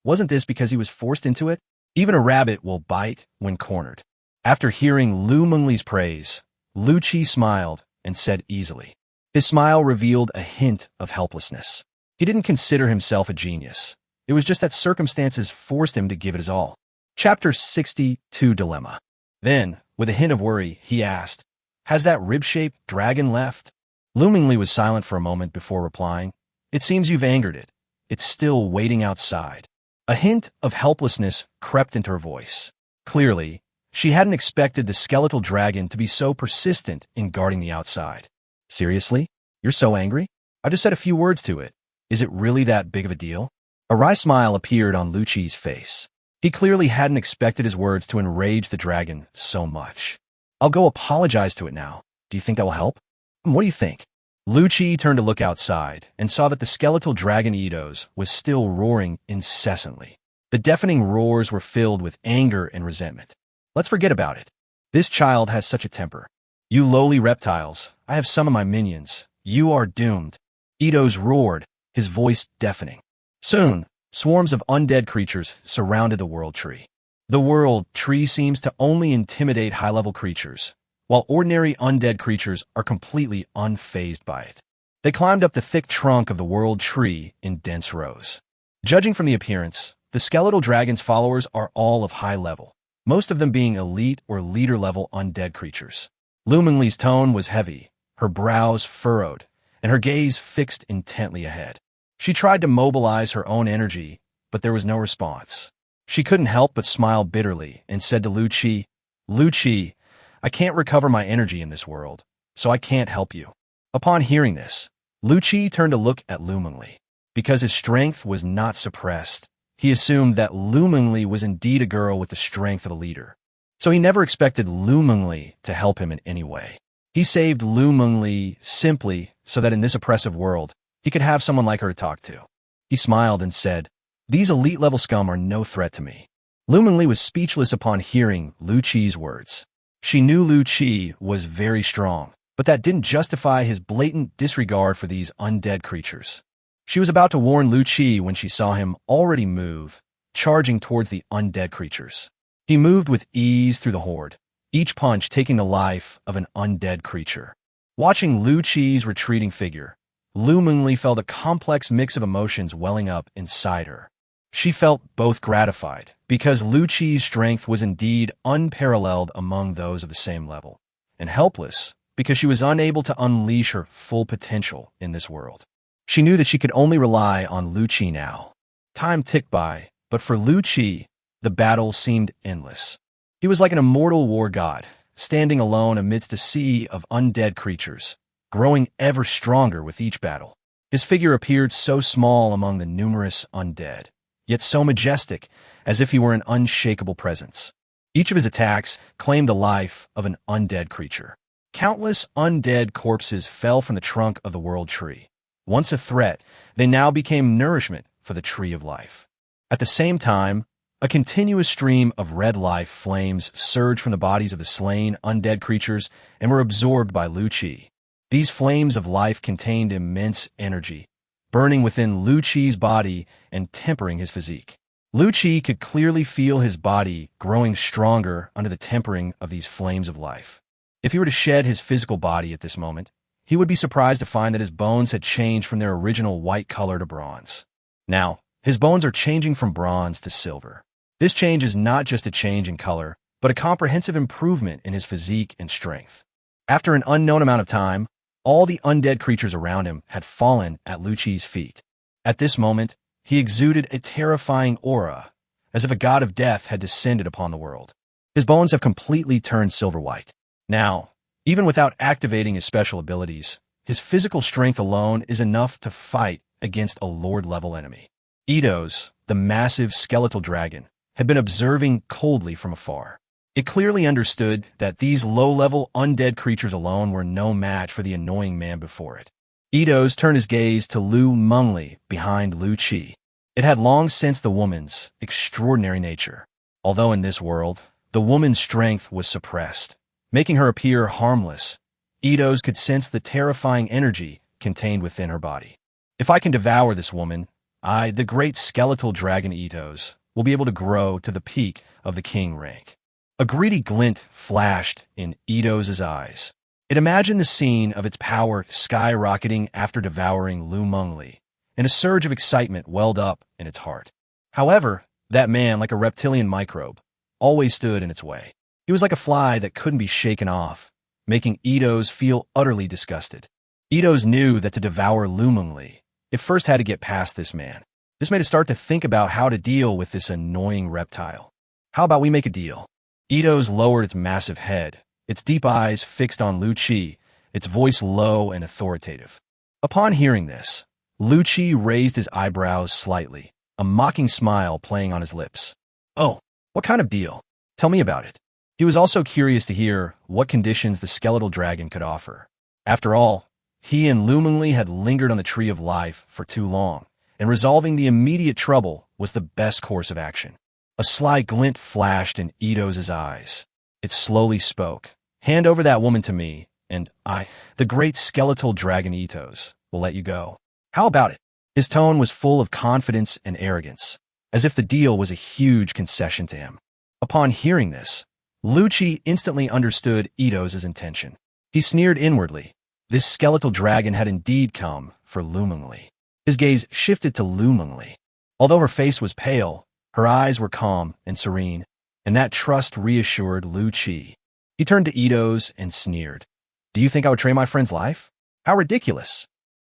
Wasn't this because he was forced into it? Even a rabbit will bite when cornered." After hearing Lu Mengli's praise, Lu Qi smiled and said easily. His smile revealed a hint of helplessness. He didn't consider himself a genius. It was just that circumstances forced him to give it his all. Chapter 62 Dilemma. Then, with a hint of worry, he asked, "Has that rib-shaped dragon left?" Lu Mengli was silent for a moment before replying, "It seems you've angered it. It's still waiting outside." A hint of helplessness crept into her voice. Clearly, she hadn't expected the skeletal dragon to be so persistent in guarding the outside. "Seriously? You're so angry? I just said a few words to it. Is it really that big of a deal?" A wry smile appeared on Lu Qi's face. He clearly hadn't expected his words to enrage the dragon so much. "I'll go apologize to it now. Do you think that will help?" "What do you think?" Lu Qi turned to look outside and saw that the skeletal dragon Ito's was still roaring incessantly. The deafening roars were filled with anger and resentment. "Let's forget about it. This child has such a temper. You lowly reptiles, I have some of my minions. You are doomed." Ito's roared, his voice deafening. Soon, swarms of undead creatures surrounded the world tree. The world tree seems to only intimidate high-level creatures, while ordinary undead creatures are completely unfazed by it. They climbed up the thick trunk of the world tree in dense rows. Judging from the appearance, the skeletal dragon's followers are all of high level, most of them being elite or leader-level undead creatures. Lu Mengli's tone was heavy, her brows furrowed, and her gaze fixed intently ahead. She tried to mobilize her own energy, but there was no response. She couldn't help but smile bitterly and said to Lu Qi, "Lu Qi, I can't recover my energy in this world, so I can't help you." Upon hearing this, Lu Qi turned to look at Lu Mengli. Because his strength was not suppressed, he assumed that Lu Mengli was indeed a girl with the strength of a leader. So he never expected Lu Mengli to help him in any way. He saved Lu Mengli simply so that in this oppressive world, he could have someone like her to talk to. He smiled and said, "These elite-level scum are no threat to me." Lu Mengli was speechless upon hearing Lu Qi's words. She knew Lu Qi was very strong, but that didn't justify his blatant disregard for these undead creatures. She was about to warn Lu Qi when she saw him already move, charging towards the undead creatures. He moved with ease through the horde, each punch taking the life of an undead creature. Watching Lu Qi's retreating figure, Lu Mengli felt a complex mix of emotions welling up inside her. She felt both gratified, because Lu Qi's strength was indeed unparalleled among those of the same level, and helpless because she was unable to unleash her full potential in this world. She knew that she could only rely on Lu Qi now. Time ticked by, but for Lu Qi, the battle seemed endless. He was like an immortal war god, standing alone amidst a sea of undead creatures, growing ever stronger with each battle. His figure appeared so small among the numerous undead, yet so majestic, as if he were an unshakable presence. Each of his attacks claimed the life of an undead creature. Countless undead corpses fell from the trunk of the world tree. Once a threat, they now became nourishment for the tree of life. At the same time, a continuous stream of red life flames surged from the bodies of the slain undead creatures and were absorbed by Lu Qi. These flames of life contained immense energy, burning within Lu Qi's body and tempering his physique. Lu Qi could clearly feel his body growing stronger under the tempering of these flames of life. If he were to shed his physical body at this moment, he would be surprised to find that his bones had changed from their original white color to bronze. Now, his bones are changing from bronze to silver. This change is not just a change in color, but a comprehensive improvement in his physique and strength. After an unknown amount of time, all the undead creatures around him had fallen at Lu Qi's feet. At this moment, he exuded a terrifying aura, as if a god of death had descended upon the world. His bones have completely turned silver white. Now, even without activating his special abilities, his physical strength alone is enough to fight against a lord-level enemy. Eidos, the massive skeletal dragon, had been observing coldly from afar. It clearly understood that these low-level undead creatures alone were no match for the annoying man before it. Eidos turned his gaze to Lu Mengli behind Lu Qi. It had long sensed the woman's extraordinary nature. Although in this world, the woman's strength was suppressed, making her appear harmless, Eidos could sense the terrifying energy contained within her body. If I can devour this woman, I, the great skeletal dragon Eidos, will be able to grow to the peak of the king rank. A greedy glint flashed in Eidos' eyes. It imagined the scene of its power skyrocketing after devouring Lu Mengli, and a surge of excitement welled up in its heart. However, that man, like a reptilian microbe, always stood in its way. He was like a fly that couldn't be shaken off, making Eidos feel utterly disgusted. Eidos knew that to devour Lu Mengli, it first had to get past this man. This made it start to think about how to deal with this annoying reptile. How about we make a deal? Eidos lowered its massive head, its deep eyes fixed on Lu Qi, its voice low and authoritative. Upon hearing this, Lu Qi raised his eyebrows slightly, a mocking smile playing on his lips. Oh, what kind of deal? Tell me about it. He was also curious to hear what conditions the skeletal dragon could offer. After all, he and Lu Mengli had lingered on the Tree of Life for too long, and resolving the immediate trouble was the best course of action. A sly glint flashed in Eidos' eyes. It slowly spoke. Hand over that woman to me, and I, the great skeletal dragon Eidos, will let you go. How about it? His tone was full of confidence and arrogance, as if the deal was a huge concession to him. Upon hearing this, Lu Qi instantly understood Eidos' intention. He sneered inwardly. This skeletal dragon had indeed come for Lu Mengli. His gaze shifted to Lu Mengli. Although her face was pale, her eyes were calm and serene, and that trust reassured Lu Qi. He turned to Eidos and sneered. Do you think I would trade my friend's life? How ridiculous.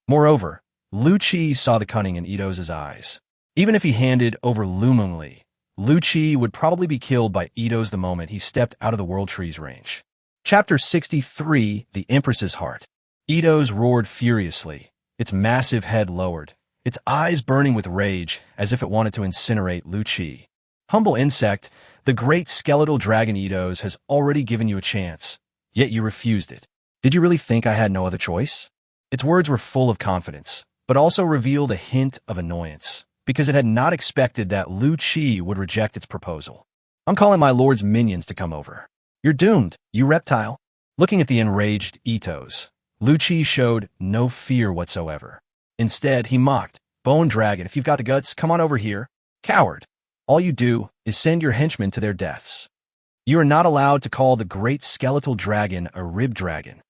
Moreover, Lu Qi saw the cunning in Eidos' eyes. Even if he handed over Lu Mengli, Lu Qi would probably be killed by Eidos the moment he stepped out of the World Tree's range. Chapter 63, The Empress's Heart. Eidos roared furiously, its massive head lowered, its eyes burning with rage as if it wanted to incinerate Lu Qi. Humble insect, the great skeletal dragon Eidos has already given you a chance, yet you refused it. Did you really think I had no other choice? Its words were full of confidence, but also revealed a hint of annoyance, because it had not expected that Lu Qi would reject its proposal. I'm calling my lord's minions to come over. You're doomed, you reptile. Looking at the enraged Eidos, Lu Qi showed no fear whatsoever. Instead, he mocked, Bone Dragon, if you've got the guts, come on over here. Coward. All you do is send your henchmen to their deaths. You are not allowed to call the great skeletal dragon a rib dragon.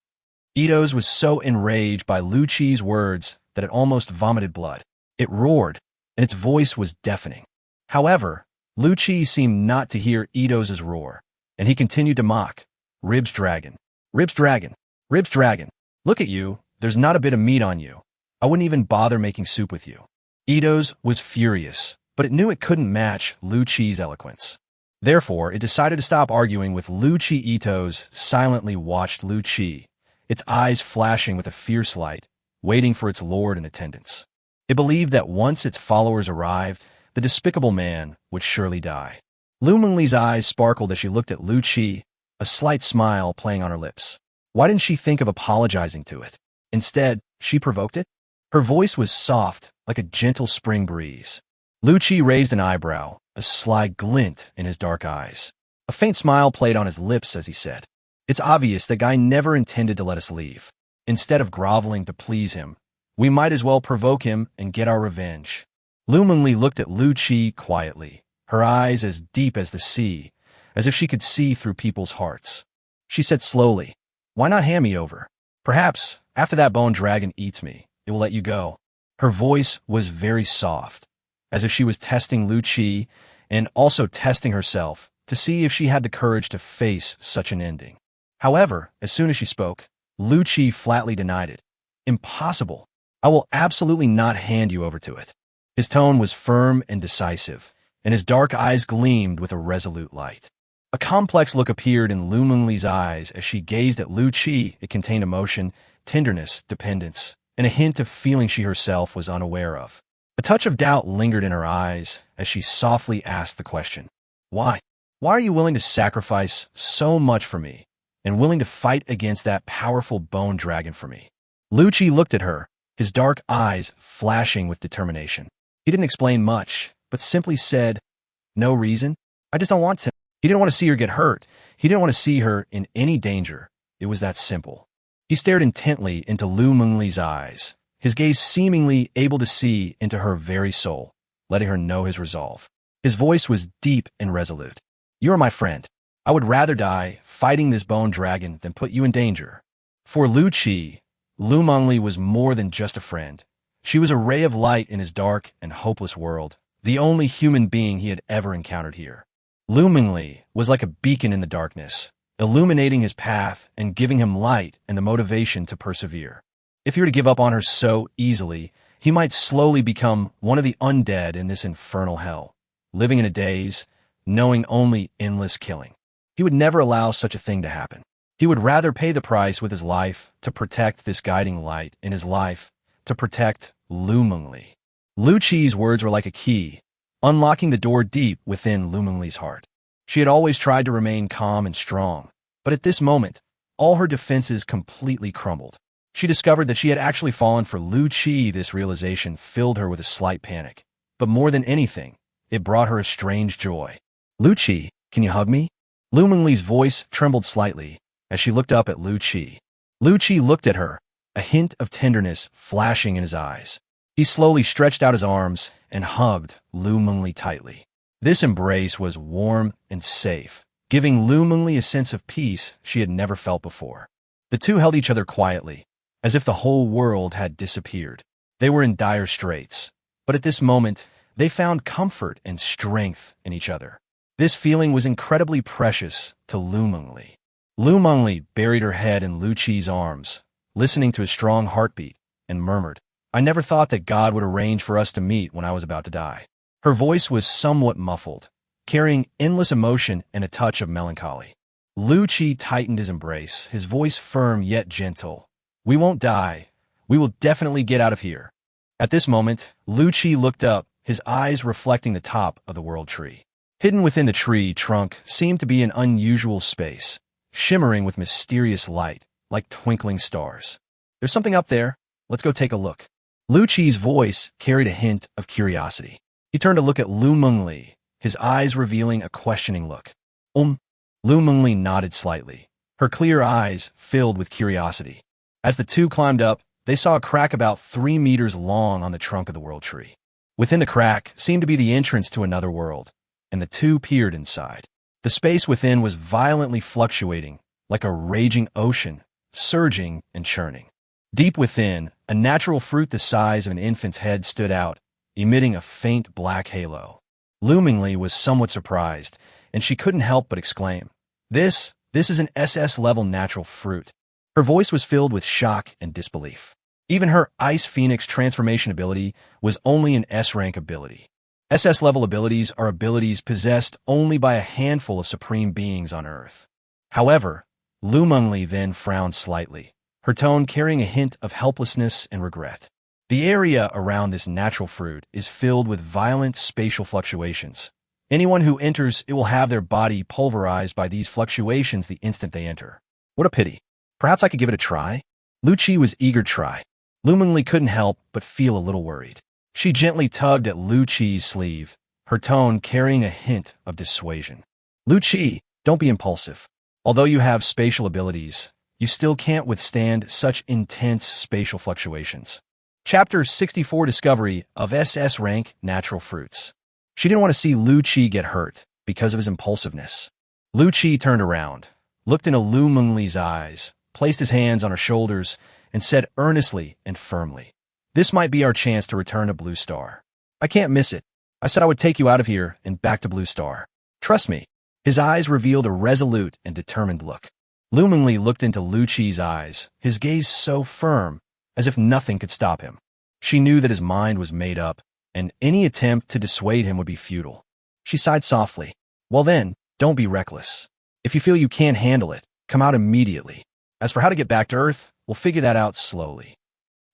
Eidos was so enraged by Lu Qi's words that it almost vomited blood. It roared, and its voice was deafening. However, Lu Qi seemed not to hear Eidos' roar, and he continued to mock, Ribs Dragon. Ribs dragon. Ribs dragon. Look at you. There's not a bit of meat on you. I wouldn't even bother making soup with you. Ito's was furious, but it knew it couldn't match Lu Chi's eloquence. Therefore, it decided to stop arguing with Lu Chi. Ito's silently watched Lu Chi, its eyes flashing with a fierce light, waiting for its lord in attendance. It believed that once its followers arrived, the despicable man would surely die. Lu Mengli's eyes sparkled as she looked at Lu Chi, a slight smile playing on her lips. Why didn't she think of apologizing to it? Instead, she provoked it? Her voice was soft, like a gentle spring breeze. Lu Chi raised an eyebrow, a sly glint in his dark eyes. A faint smile played on his lips as he said, "It's obvious that guy never intended to let us leave. Instead of groveling to please him, we might as well provoke him and get our revenge." Lu Mengli looked at Lu Chi quietly, her eyes as deep as the sea, as if she could see through people's hearts. She said slowly, "Why not hand me over? Perhaps, after that bone dragon eats me, it will let you go." Her voice was very soft, as if she was testing Lu Chi and also testing herself to see if she had the courage to face such an ending. However, as soon as she spoke, Lu Chi flatly denied it. "Impossible. I will absolutely not hand you over to it." His tone was firm and decisive, and his dark eyes gleamed with a resolute light. A complex look appeared in Lu Mengli's eyes as she gazed at Lu Chi. It contained emotion, tenderness, dependence, and a hint of feeling she herself was unaware of. A touch of doubt lingered in her eyes as she softly asked the question, "Why? Why are you willing to sacrifice so much for me, and willing to fight against that powerful bone dragon for me?" Lu Chi looked at her, his dark eyes flashing with determination. He didn't explain much, but simply said, "No reason. I just don't want to." He didn't want to see her get hurt. He didn't want to see her in any danger. It was that simple. He stared intently into Lu Mengli's eyes, his gaze seemingly able to see into her very soul, letting her know his resolve. His voice was deep and resolute. "You are my friend. I would rather die fighting this bone dragon than put you in danger." For Lu Chi, Lu Mengli was more than just a friend. She was a ray of light in his dark and hopeless world, the only human being he had ever encountered here. Lu Mengli was like a beacon in the darkness, illuminating his path and giving him light and the motivation to persevere. If he were to give up on her so easily, he might slowly become one of the undead in this infernal hell, living in a daze, knowing only endless killing. He would never allow such a thing to happen. He would rather pay the price with his life to protect this guiding light in his life, to protect Lu Mengli. Lu Chi's words were like a key, unlocking the door deep within Lu Mengli's heart. She had always tried to remain calm and strong, but at this moment, all her defenses completely crumbled. She discovered that she had actually fallen for Lu Chi. This realization filled her with a slight panic, but more than anything, it brought her a strange joy. "Lu Chi, can you hug me?" Lu Mengli's voice trembled slightly as she looked up at Lu Chi. Lu Chi looked at her, a hint of tenderness flashing in his eyes. He slowly stretched out his arms and hugged Lu Mengli tightly. This embrace was warm and safe, giving Lu Mengli a sense of peace she had never felt before. The two held each other quietly, as if the whole world had disappeared. They were in dire straits, but at this moment, they found comfort and strength in each other. This feeling was incredibly precious to Lu Mengli. Lu Mengli buried her head in Lu Chi's arms, listening to his strong heartbeat, and murmured, "I never thought that God would arrange for us to meet when I was about to die." Her voice was somewhat muffled, carrying endless emotion and a touch of melancholy. Lu Chi tightened his embrace, his voice firm yet gentle. "We won't die. We will definitely get out of here." At this moment, Lu Chi looked up, his eyes reflecting the top of the world tree. Hidden within the tree trunk seemed to be an unusual space, shimmering with mysterious light, like twinkling stars. "There's something up there. Let's go take a look." Lu Chi's voice carried a hint of curiosity. He turned to look at Lu Mengli, his eyes revealing a questioning look. Lu Mengli nodded slightly, her clear eyes filled with curiosity. As the two climbed up, they saw a crack about 3 meters long on the trunk of the world tree. Within the crack seemed to be the entrance to another world, and the two peered inside. The space within was violently fluctuating, like a raging ocean, surging and churning. Deep within, a natural fruit the size of an infant's head stood out, emitting a faint black halo. Lu Mengli was somewhat surprised, and she couldn't help but exclaim, This This is an SS-level natural fruit. Her voice was filled with shock and disbelief. Even her Ice Phoenix transformation ability was only an S-rank ability. SS-level abilities are abilities possessed only by a handful of supreme beings on Earth. However, Lu Mengli then frowned slightly, her tone carrying a hint of helplessness and regret. The area around this natural fruit is filled with violent spatial fluctuations. Anyone who enters it will have their body pulverized by these fluctuations the instant they enter. What a pity. Perhaps I could give it a try? Lu Qi was eager to try. Lu Mengli couldn't help but feel a little worried. She gently tugged at Lu Qi's sleeve, her tone carrying a hint of dissuasion. Lu Qi, don't be impulsive. Although you have spatial abilities, you still can't withstand such intense spatial fluctuations. Chapter 64 Discovery of SS Rank Natural Fruits. She didn't want to see Lu Qi get hurt because of his impulsiveness. Lu Qi turned around, looked into Lu Mengli's eyes, placed his hands on her shoulders, and said earnestly and firmly, "This might be our chance to return to Blue Star. I can't miss it. I said I would take you out of here and back to Blue Star. Trust me." His eyes revealed a resolute and determined look. Lu Mengli looked into Lu Qi's eyes, his gaze so firm, as if nothing could stop him. She knew that his mind was made up, and any attempt to dissuade him would be futile. She sighed softly. "Well then, don't be reckless. If you feel you can't handle it, come out immediately. As for how to get back to Earth, we'll figure that out slowly."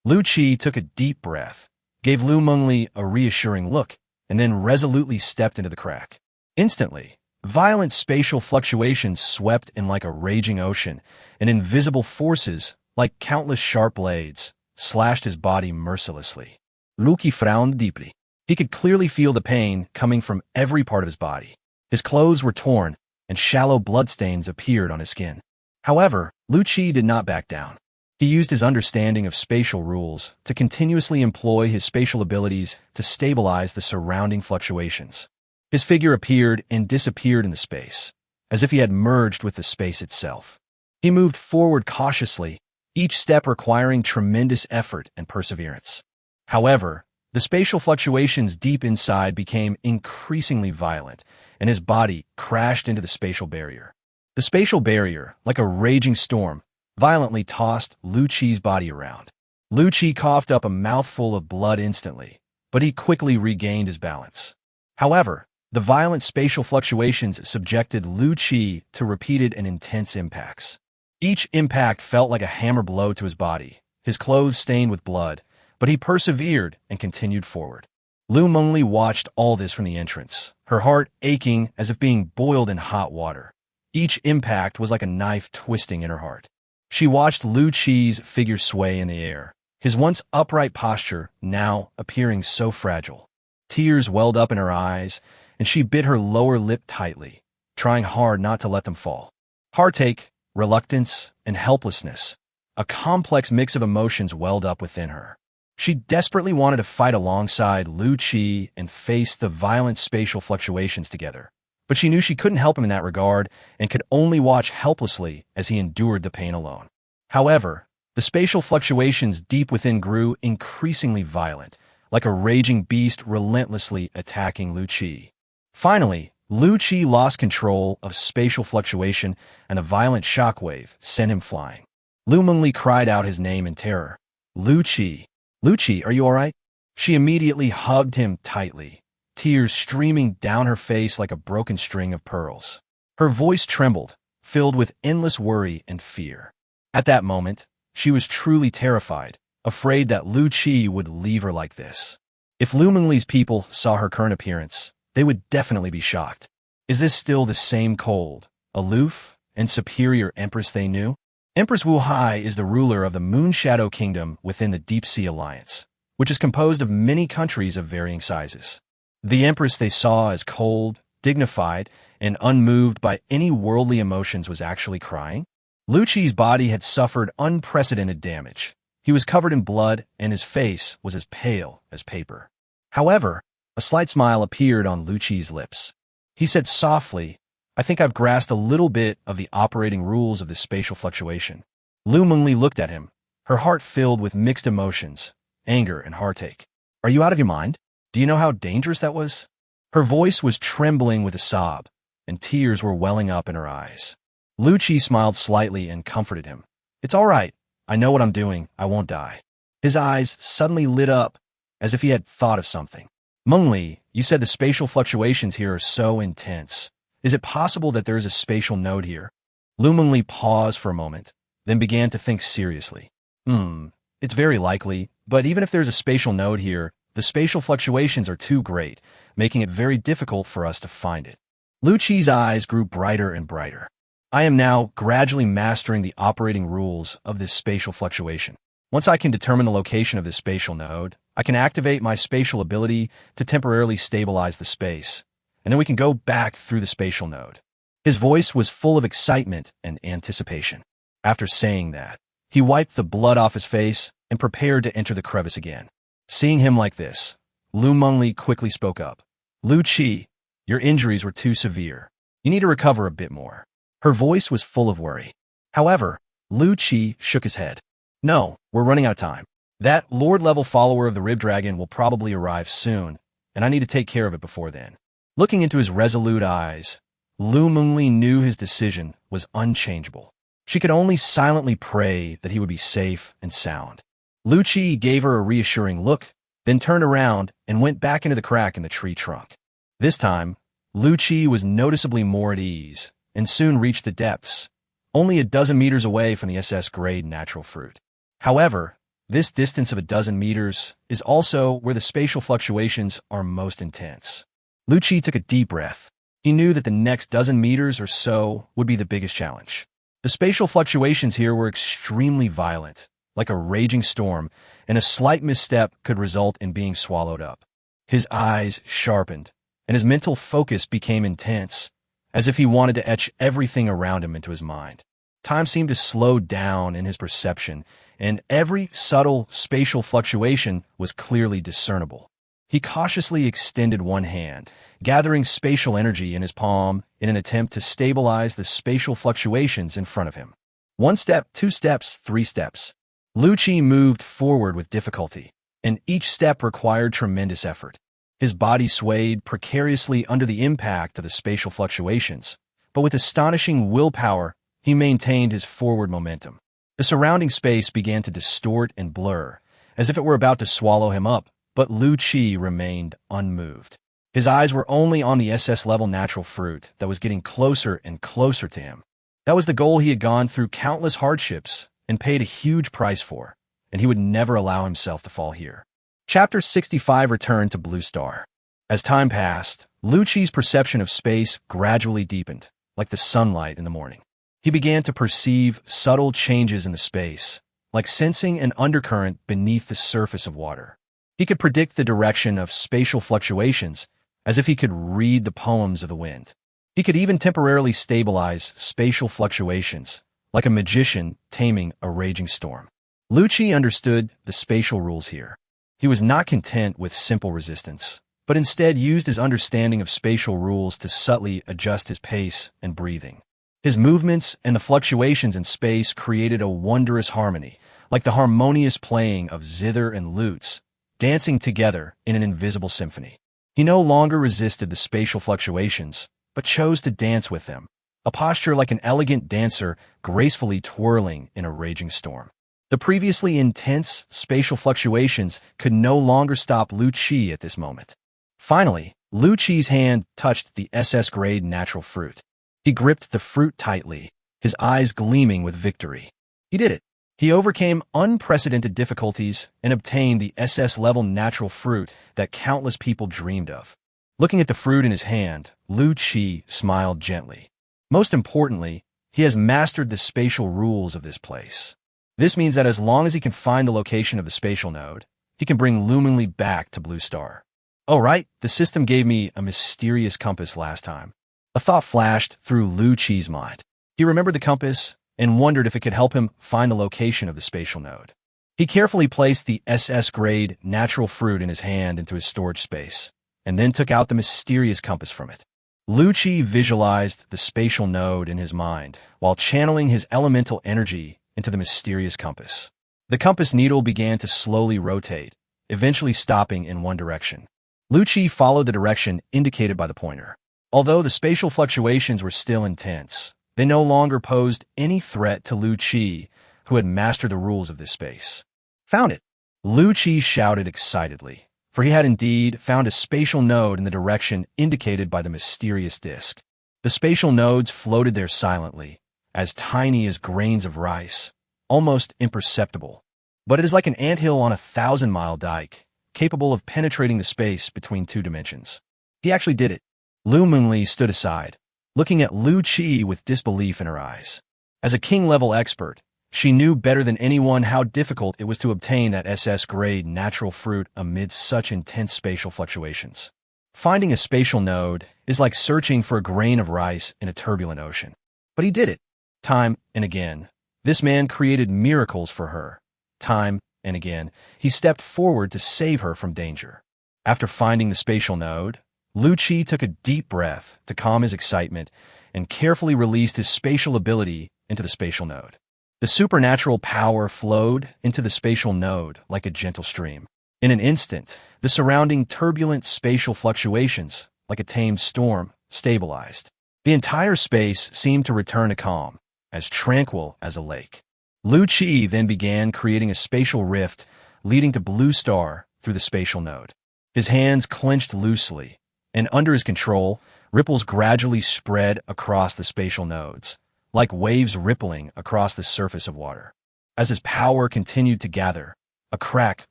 Lu Qi took a deep breath, gave Lu Mengli a reassuring look, and then resolutely stepped into the crack. Instantly, violent spatial fluctuations swept in like a raging ocean, and invisible forces, like countless sharp blades, slashed his body mercilessly. Lu Qi frowned deeply. He could clearly feel the pain coming from every part of his body. His clothes were torn, and shallow bloodstains appeared on his skin. However, Lu Qi did not back down. He used his understanding of spatial rules to continuously employ his spatial abilities to stabilize the surrounding fluctuations. His figure appeared and disappeared in the space, as if he had merged with the space itself. He moved forward cautiously, each step requiring tremendous effort and perseverance. However, the spatial fluctuations deep inside became increasingly violent, and his body crashed into the spatial barrier. The spatial barrier, like a raging storm, violently tossed Lu Qi's body around. Lu Qi coughed up a mouthful of blood instantly, but he quickly regained his balance. However, the violent spatial fluctuations subjected Lu Qi to repeated and intense impacts. Each impact felt like a hammer blow to his body, his clothes stained with blood, but he persevered and continued forward. Lu Mengli watched all this from the entrance, her heart aching as if being boiled in hot water. Each impact was like a knife twisting in her heart. She watched Lu Qi's figure sway in the air, his once upright posture now appearing so fragile. Tears welled up in her eyes, and she bit her lower lip tightly, trying hard not to let them fall. Heartache, reluctance, and helplessness, a complex mix of emotions welled up within her. She desperately wanted to fight alongside Lu Qi and face the violent spatial fluctuations together, but she knew she couldn't help him in that regard and could only watch helplessly as he endured the pain alone. However, the spatial fluctuations deep within grew increasingly violent, like a raging beast relentlessly attacking Lu Qi. Finally, Lu Qi lost control of spatial fluctuation, and a violent shockwave sent him flying. Lu Mengli cried out his name in terror. "Lu Qi! Lu Qi, are you all right?" She immediately hugged him tightly, tears streaming down her face like a broken string of pearls. Her voice trembled, filled with endless worry and fear. At that moment, she was truly terrified, afraid that Lu Qi would leave her like this. If Lu Mengli's people saw her current appearance, they would definitely be shocked. Is this still the same cold, aloof, and superior empress they knew? Empress Wu Hai is the ruler of the Moon Shadow Kingdom within the Deep Sea Alliance, which is composed of many countries of varying sizes. The empress they saw as cold, dignified, and unmoved by any worldly emotions was actually crying. Lu Qi's body had suffered unprecedented damage. He was covered in blood, and his face was as pale as paper. However, a slight smile appeared on Lu Qi's lips. He said softly, "I think I've grasped a little bit of the operating rules of this spatial fluctuation." Lu Mengli looked at him, her heart filled with mixed emotions, anger and heartache. "Are you out of your mind? Do you know how dangerous that was?" Her voice was trembling with a sob, and tears were welling up in her eyes. Lu Qi smiled slightly and comforted him. It's all right. I know what I'm doing. I won't die. His eyes suddenly lit up, as if he had thought of something. Mengli, you said the spatial fluctuations here are so intense. Is it possible that there is a spatial node here? Lu Mengli paused for a moment, then began to think seriously. It's very likely, but even if there's a spatial node here, the spatial fluctuations are too great, making it very difficult for us to find it. Lu Qi's eyes grew brighter and brighter. I am now gradually mastering the operating rules of this spatial fluctuation. Once I can determine the location of this spatial node, I can activate my spatial ability to temporarily stabilize the space, and then we can go back through the spatial node. His voice was full of excitement and anticipation. After saying that, he wiped the blood off his face and prepared to enter the crevice again. Seeing him like this, Lu Mengli quickly spoke up. Lu Qi, your injuries were too severe. You need to recover a bit more. Her voice was full of worry. However, Lu Qi shook his head. No, we're running out of time. That Lord-level follower of the Rib Dragon will probably arrive soon, and I need to take care of it before then. Looking into his resolute eyes, Lu Mengli knew his decision was unchangeable. She could only silently pray that he would be safe and sound. Lu Qi gave her a reassuring look, then turned around and went back into the crack in the tree trunk. This time, Lu Qi was noticeably more at ease, and soon reached the depths, only a dozen meters away from the SS-grade natural fruit. However, this distance of a dozen meters is also where the spatial fluctuations are most intense. Lu Qi took a deep breath. He knew that the next dozen meters or so would be the biggest challenge. The spatial fluctuations here were extremely violent, like a raging storm, and a slight misstep could result in being swallowed up. His eyes sharpened, and his mental focus became intense, as if he wanted to etch everything around him into his mind. Time seemed to slow down in his perception, and every subtle spatial fluctuation was clearly discernible. He cautiously extended one hand, gathering spatial energy in his palm in an attempt to stabilize the spatial fluctuations in front of him. 1 step, 2 steps, 3 steps. Lu Qi moved forward with difficulty, and each step required tremendous effort. His body swayed precariously under the impact of the spatial fluctuations, but with astonishing willpower, he maintained his forward momentum. The surrounding space began to distort and blur, as if it were about to swallow him up, but Lu Qi remained unmoved. His eyes were only on the SS-level natural fruit that was getting closer and closer to him. That was the goal he had gone through countless hardships and paid a huge price for, and he would never allow himself to fall here. Chapter 65 returned to Blue Star. As time passed, Lu Qi's perception of space gradually deepened, like the sunlight in the morning. He began to perceive subtle changes in the space, like sensing an undercurrent beneath the surface of water. He could predict the direction of spatial fluctuations, as if he could read the poems of the wind. He could even temporarily stabilize spatial fluctuations, like a magician taming a raging storm. Lu Qi understood the spatial rules here. He was not content with simple resistance, but instead used his understanding of spatial rules to subtly adjust his pace and breathing. His movements and the fluctuations in space created a wondrous harmony, like the harmonious playing of zither and lutes, dancing together in an invisible symphony. He no longer resisted the spatial fluctuations, but chose to dance with them, a posture like an elegant dancer gracefully twirling in a raging storm. The previously intense spatial fluctuations could no longer stop Lu Qi at this moment. Finally, Lu Qi's hand touched the SS-grade natural fruit. He gripped the fruit tightly, his eyes gleaming with victory. He did it. He overcame unprecedented difficulties and obtained the SS-level natural fruit that countless people dreamed of. Looking at the fruit in his hand, Lu Qi smiled gently. Most importantly, he has mastered the spatial rules of this place. This means that as long as he can find the location of the spatial node, he can bring Lu Mengli back to Blue Star. Oh, right, the system gave me a mysterious compass last time. A thought flashed through Lu Qi's mind. He remembered the compass and wondered if it could help him find the location of the spatial node. He carefully placed the SS-grade natural fruit in his hand into his storage space, and then took out the mysterious compass from it. Lu Qi visualized the spatial node in his mind while channeling his elemental energy into the mysterious compass. The compass needle began to slowly rotate, eventually stopping in one direction. Lu Qi followed the direction indicated by the pointer. Although the spatial fluctuations were still intense, They no longer posed any threat to Lu Qi, who had mastered the rules of this space. Found it! Lu Qi shouted excitedly, for he had indeed found a spatial node in the direction indicated by the mysterious disk. The spatial nodes floated there silently, as tiny as grains of rice, almost imperceptible. But it is like an anthill on a 1,000-mile dike, capable of penetrating the space between two dimensions. He actually did it. Lu Mengli stood aside, looking at Lu Qi with disbelief in her eyes. As a king-level expert, she knew better than anyone how difficult it was to obtain that SS-grade natural fruit amid such intense spatial fluctuations. Finding a spatial node is like searching for a grain of rice in a turbulent ocean. But he did it. Time and again, this man created miracles for her. Time and again, he stepped forward to save her from danger. After finding the spatial node, Lu Qi took a deep breath to calm his excitement and carefully released his spatial ability into the spatial node. The supernatural power flowed into the spatial node like a gentle stream. In an instant, the surrounding turbulent spatial fluctuations, like a tamed storm, stabilized. The entire space seemed to return to calm, as tranquil as a lake. Lu Qi then began creating a spatial rift leading to Blue Star through the spatial node. His hands clenched loosely, and under his control, ripples gradually spread across the spatial nodes, like waves rippling across the surface of water. As his power continued to gather, a crack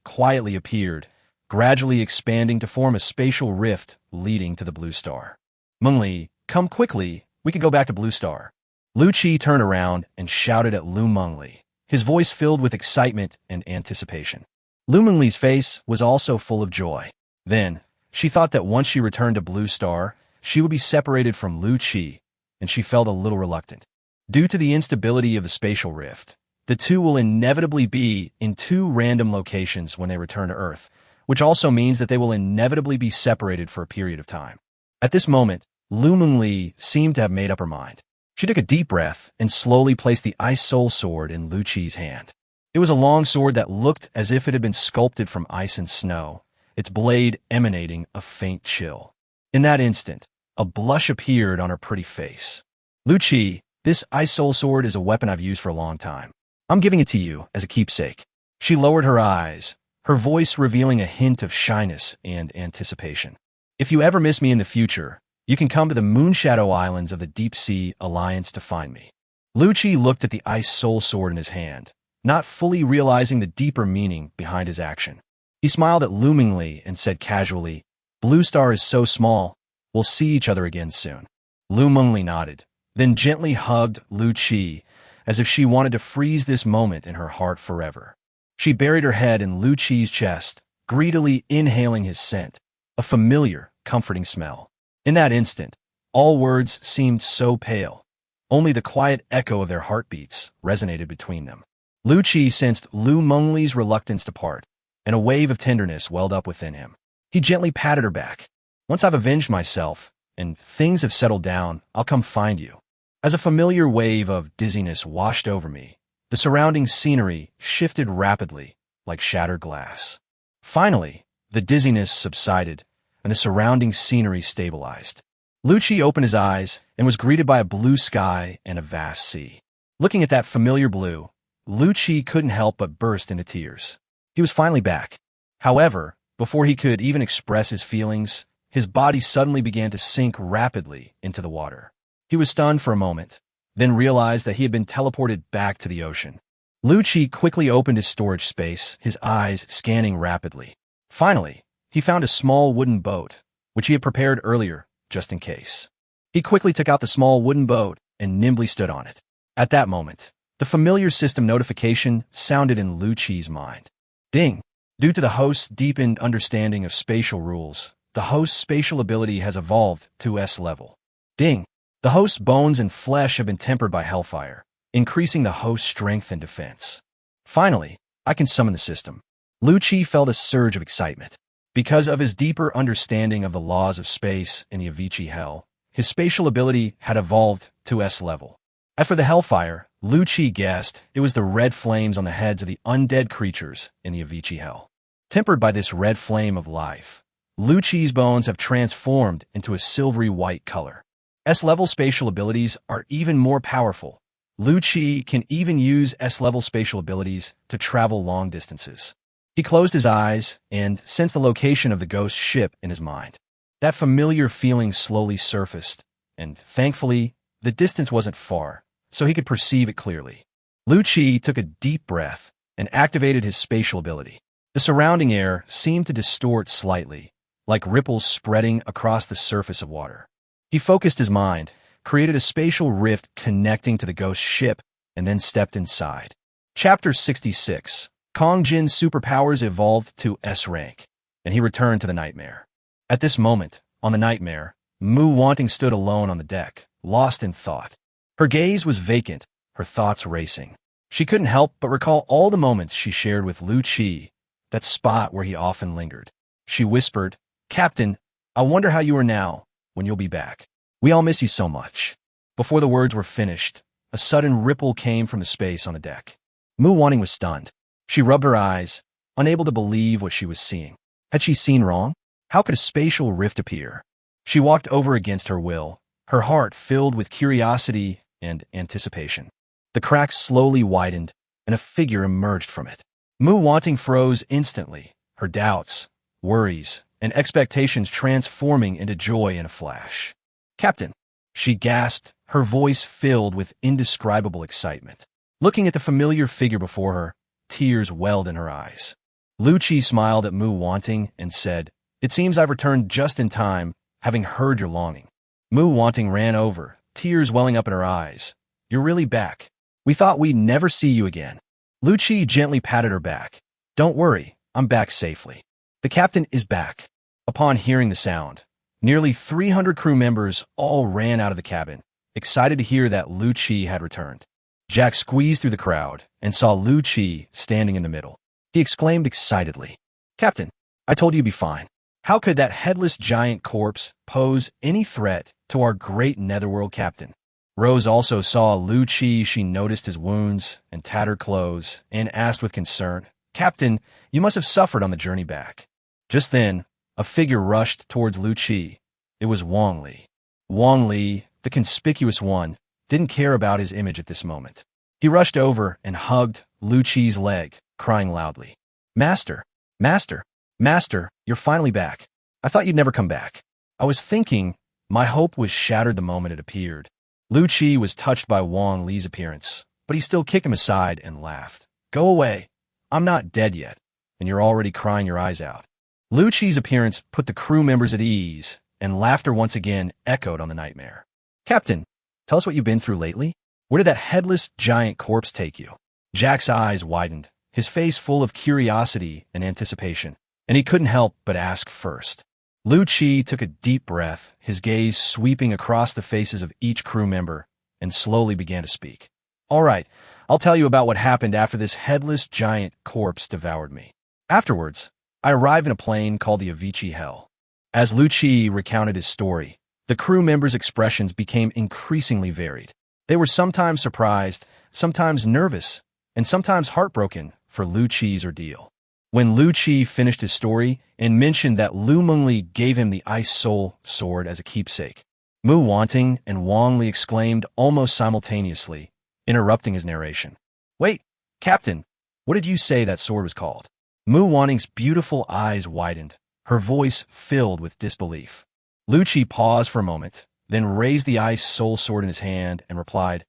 quietly appeared, gradually expanding to form a spatial rift leading to the Blue Star. Mengli, come quickly, we can go back to Blue Star. Lu Qi turned around and shouted at Lu Mengli, his voice filled with excitement and anticipation. Lu Mengli's face was also full of joy. Then, she thought that once she returned to Blue Star, she would be separated from Lu Qi, and she felt a little reluctant. Due to the instability of the spatial rift, the two will inevitably be in two random locations when they return to Earth, which also means that they will inevitably be separated for a period of time. At this moment, Lu Mengli seemed to have made up her mind. She took a deep breath and slowly placed the Ice Soul Sword in Lu Qi's hand. It was a long sword that looked as if it had been sculpted from ice and snow, its blade emanating a faint chill. In that instant, a blush appeared on her pretty face. Lu Qi, this Ice Soul Sword is a weapon I've used for a long time. I'm giving it to you as a keepsake. She lowered her eyes, her voice revealing a hint of shyness and anticipation. If you ever miss me in the future, you can come to the Moonshadow Islands of the Deep Sea Alliance to find me. Lu Qi looked at the Ice Soul Sword in his hand, not fully realizing the deeper meaning behind his action. He smiled at Lu Mengli and said casually, Blue Star is so small, we'll see each other again soon. Lu Mengli nodded, then gently hugged Lu Qi, as if she wanted to freeze this moment in her heart forever. She buried her head in Lu Qi's chest, greedily inhaling his scent, a familiar, comforting smell. In that instant, all words seemed so pale. Only the quiet echo of their heartbeats resonated between them. Lu Qi sensed Lu Mengli's reluctance to part, and a wave of tenderness welled up within him. He gently patted her back. Once I've avenged myself, and things have settled down, I'll come find you. As a familiar wave of dizziness washed over me, the surrounding scenery shifted rapidly, like shattered glass. Finally, the dizziness subsided, and the surrounding scenery stabilized. Lu Qi opened his eyes and was greeted by a blue sky and a vast sea. Looking at that familiar blue, Lu Qi couldn't help but burst into tears. He was finally back. However, before he could even express his feelings, his body suddenly began to sink rapidly into the water. He was stunned for a moment, then realized that he had been teleported back to the ocean. Lu Qi quickly opened his storage space, his eyes scanning rapidly. Finally, he found a small wooden boat, which he had prepared earlier, just in case. He quickly took out the small wooden boat and nimbly stood on it. At that moment, the familiar system notification sounded in Lu Qi's mind. Ding! Due to the host's deepened understanding of spatial rules, the host's spatial ability has evolved to S level. Ding! The host's bones and flesh have been tempered by hellfire, increasing the host's strength and defense. Finally, I can summon the system. Lu Qi felt a surge of excitement. Because of his deeper understanding of the laws of space in the Avicii Hell, his spatial ability had evolved to S level. As for the hellfire, Lu Qi guessed it was the red flames on the heads of the undead creatures in the Avicii Hell. Tempered by this red flame of life, Lu Qi's bones have transformed into a silvery white color. S-level spatial abilities are even more powerful. Lu Qi can even use S-level spatial abilities to travel long distances. He closed his eyes and sensed the location of the ghost ship in his mind. That familiar feeling slowly surfaced, and thankfully, the distance wasn't far, so he could perceive it clearly. Lu Qi took a deep breath and activated his spatial ability. The surrounding air seemed to distort slightly, like ripples spreading across the surface of water. He focused his mind, created a spatial rift connecting to the ghost ship, and then stepped inside. Chapter 66. Kong Jin's superpowers evolved to S rank, and he returned to the nightmare. At this moment, on the nightmare, Mu Wanting stood alone on the deck, lost in thought. Her gaze was vacant, her thoughts racing. She couldn't help but recall all the moments she shared with Lu Qi, that spot where he often lingered. She whispered, "Captain, I wonder how you are now, when you'll be back. We all miss you so much." Before the words were finished, a sudden ripple came from the space on the deck. Mu Wanting was stunned. She rubbed her eyes, unable to believe what she was seeing. Had she seen wrong? How could a spatial rift appear? She walked over against her will, her heart filled with curiosity and anticipation. The crack slowly widened, and a figure emerged from it. Mu Wanting froze instantly, her doubts, worries, and expectations transforming into joy in a flash. "Captain," she gasped, her voice filled with indescribable excitement. Looking at the familiar figure before her, tears welled in her eyes. Lu Qi smiled at Mu Wanting and said, "It seems I've returned just in time, having heard your longing." Mu Wanting ran over, tears welling up in her eyes. "You're really back. We thought we'd never see you again." Lu Qi gently patted her back. "Don't worry, I'm back safely. The captain is back." Upon hearing the sound, nearly 300 crew members all ran out of the cabin, excited to hear that Lu Qi had returned. Jack squeezed through the crowd and saw Lu Qi standing in the middle. He exclaimed excitedly, "Captain, I told you you'd be fine. How could that headless giant corpse pose any threat to our great netherworld captain?" Rose also saw Lu Qi. She noticed his wounds and tattered clothes and asked with concern, "Captain, you must have suffered on the journey back." Just then, a figure rushed towards Lu Qi. It was Wang Li. Wang Li, the conspicuous one, didn't care about his image at this moment. He rushed over and hugged Lu Qi's leg, crying loudly, "Master, Master, Master, you're finally back. I thought you'd never come back. I was thinking, my hope was shattered the moment it appeared." Lu Qi was touched by Wang Li's appearance, but he still kicked him aside and laughed. "Go away. I'm not dead yet, and you're already crying your eyes out." Lu Qi's appearance put the crew members at ease, and laughter once again echoed on the nightmare. "Captain, tell us what you've been through lately. Where did that headless giant corpse take you?" Jack's eyes widened, his face full of curiosity and anticipation, and he couldn't help but ask first. Lu Qi took a deep breath, his gaze sweeping across the faces of each crew member, and slowly began to speak. "All right, I'll tell you about what happened after this headless giant corpse devoured me. Afterwards, I arrived in a plane called the Avicii Hell." As Lu Qi recounted his story, the crew members' expressions became increasingly varied. They were sometimes surprised, sometimes nervous, and sometimes heartbroken for Lu Qi's ordeal. When Lu Qi finished his story and mentioned that Lu Mengli gave him the Ice Soul sword as a keepsake, Mu Wanting and Wang Li exclaimed almost simultaneously, interrupting his narration. "Wait, Captain, what did you say that sword was called?" Mu Wanting's beautiful eyes widened, her voice filled with disbelief. Lu Qi paused for a moment, then raised the Ice Soul sword in his hand and replied,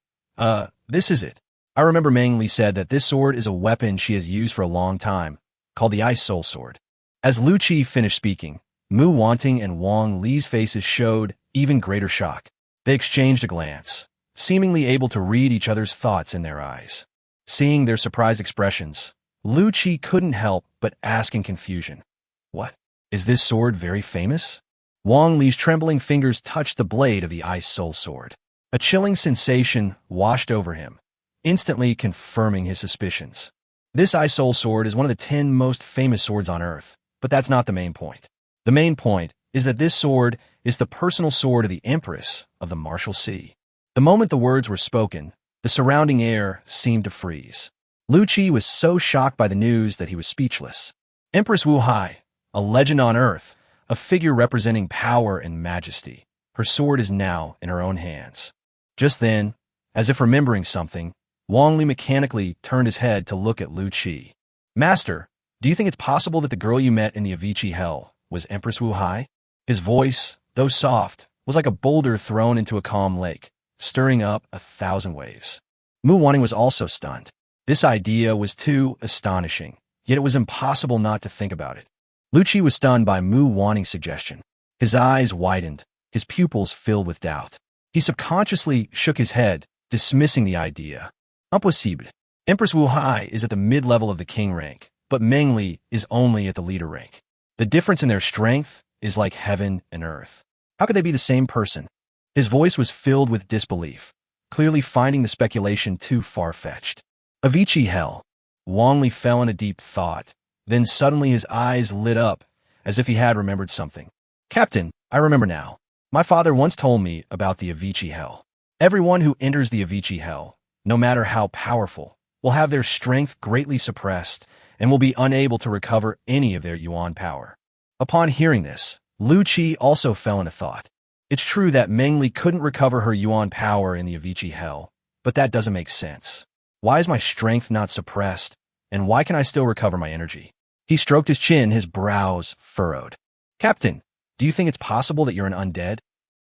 This is it. I remember Meng Li said that this sword is a weapon she has used for a long time, called the Ice Soul sword." As Lu Qi finished speaking, Mu Wanting and Wang Li's faces showed even greater shock. They exchanged a glance, seemingly able to read each other's thoughts in their eyes. Seeing their surprised expressions, Lu Qi couldn't help but ask in confusion, "What? Is this sword very famous?" Wang Li's trembling fingers touched the blade of the Ice Soul sword. A chilling sensation washed over him, instantly confirming his suspicions. This Ice Soul sword is one of the 10 most famous swords on Earth, but that's not the main point. The main point is that this sword is the personal sword of the Empress of the Martial Sea. The moment the words were spoken, the surrounding air seemed to freeze. Lu Qi was so shocked by the news that he was speechless. Empress Wu Hai, a legend on Earth, a figure representing power and majesty. Her sword is now in her own hands. Just then, as if remembering something, Wang Li mechanically turned his head to look at Lu Qi. Master, do you think it's possible that the girl you met in the Avicii Hell was Empress Wu Hai? His voice, though soft, was like a boulder thrown into a calm lake, stirring up 1,000 waves. Mu Wanning was also stunned. This idea was too astonishing, yet it was impossible not to think about it. Lu Qi was stunned by Mu Wanning's suggestion. His eyes widened, his pupils filled with doubt. He subconsciously shook his head, dismissing the idea. Impossible. Empress Wu Hai is at the mid-level of the king rank, but Meng Li is only at the leader rank. The difference in their strength is like heaven and earth. How could they be the same person? His voice was filled with disbelief, clearly finding the speculation too far-fetched. Avicii Hell. Wang Li fell in a deep thought. Then suddenly his eyes lit up, as if he had remembered something. Captain, I remember now. My father once told me about the Avicii Hell. Everyone who enters the Avicii Hell, no matter how powerful, will have their strength greatly suppressed and will be unable to recover any of their yuan power. Upon hearing this, Lu Qi also fell into thought. It's true that Meng Li couldn't recover her yuan power in the Avicii Hell, but that doesn't make sense. Why is my strength not suppressed, and why can I still recover my energy? He stroked his chin, his brows furrowed. Captain, do you think it's possible that you're an undead?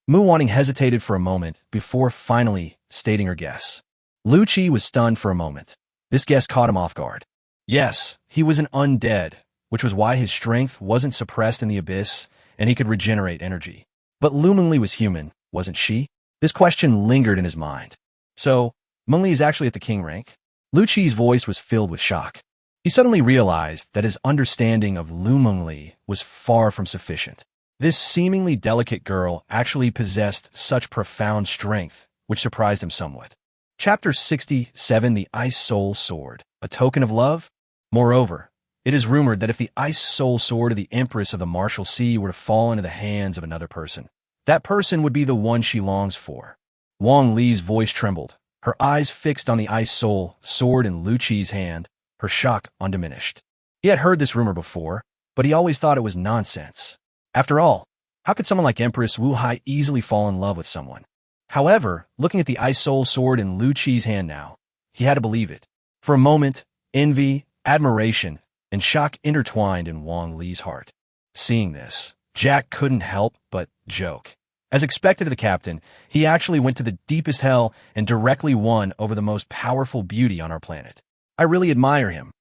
Mu Wanting hesitated for a moment before finally stating her guess. Lu Qi was stunned for a moment. This guess caught him off guard. Yes, he was an undead, which was why his strength wasn't suppressed in the abyss and he could regenerate energy. But Lu Mengli was human, wasn't she? This question lingered in his mind. So, Mengli is actually at the king rank? Lu Qi's voice was filled with shock. He suddenly realized that his understanding of Lu Mengli was far from sufficient. This seemingly delicate girl actually possessed such profound strength, which surprised him somewhat. Chapter 67, The Ice Soul Sword, a token of love? Moreover, it is rumored that if the Ice Soul Sword of the Empress of the Martial Sea were to fall into the hands of another person, that person would be the one she longs for. Wang Li's voice trembled, her eyes fixed on the Ice Soul Sword in Lu Qi's hand, her shock undiminished. He had heard this rumor before, but he always thought it was nonsense. After all, how could someone like Empress Wu Hai easily fall in love with someone? However, looking at the Ice Soul Sword in Lu Qi's hand now, he had to believe it. For a moment, envy, admiration, and shock intertwined in Wang Li's heart. Seeing this, Jack couldn't help but joke. As expected of the captain, he actually went to the deepest hell and directly won over the most powerful beauty on our planet. I really admire him.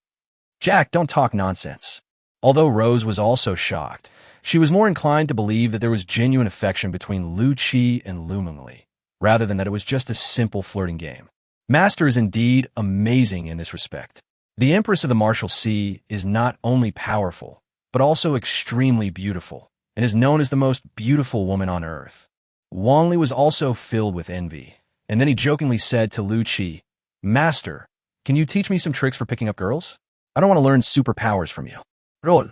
Jack, don't talk nonsense. Although Rose was also shocked, she was more inclined to believe that there was genuine affection between Lu Qi and Lu Mengli, rather than that it was just a simple flirting game. Master is indeed amazing in this respect. The Empress of the Martial Sea is not only powerful, but also extremely beautiful, and is known as the most beautiful woman on earth. Wang Li was also filled with envy, and then he jokingly said to Lu Qi, Master, can you teach me some tricks for picking up girls? I don't want to learn superpowers from you. Roll.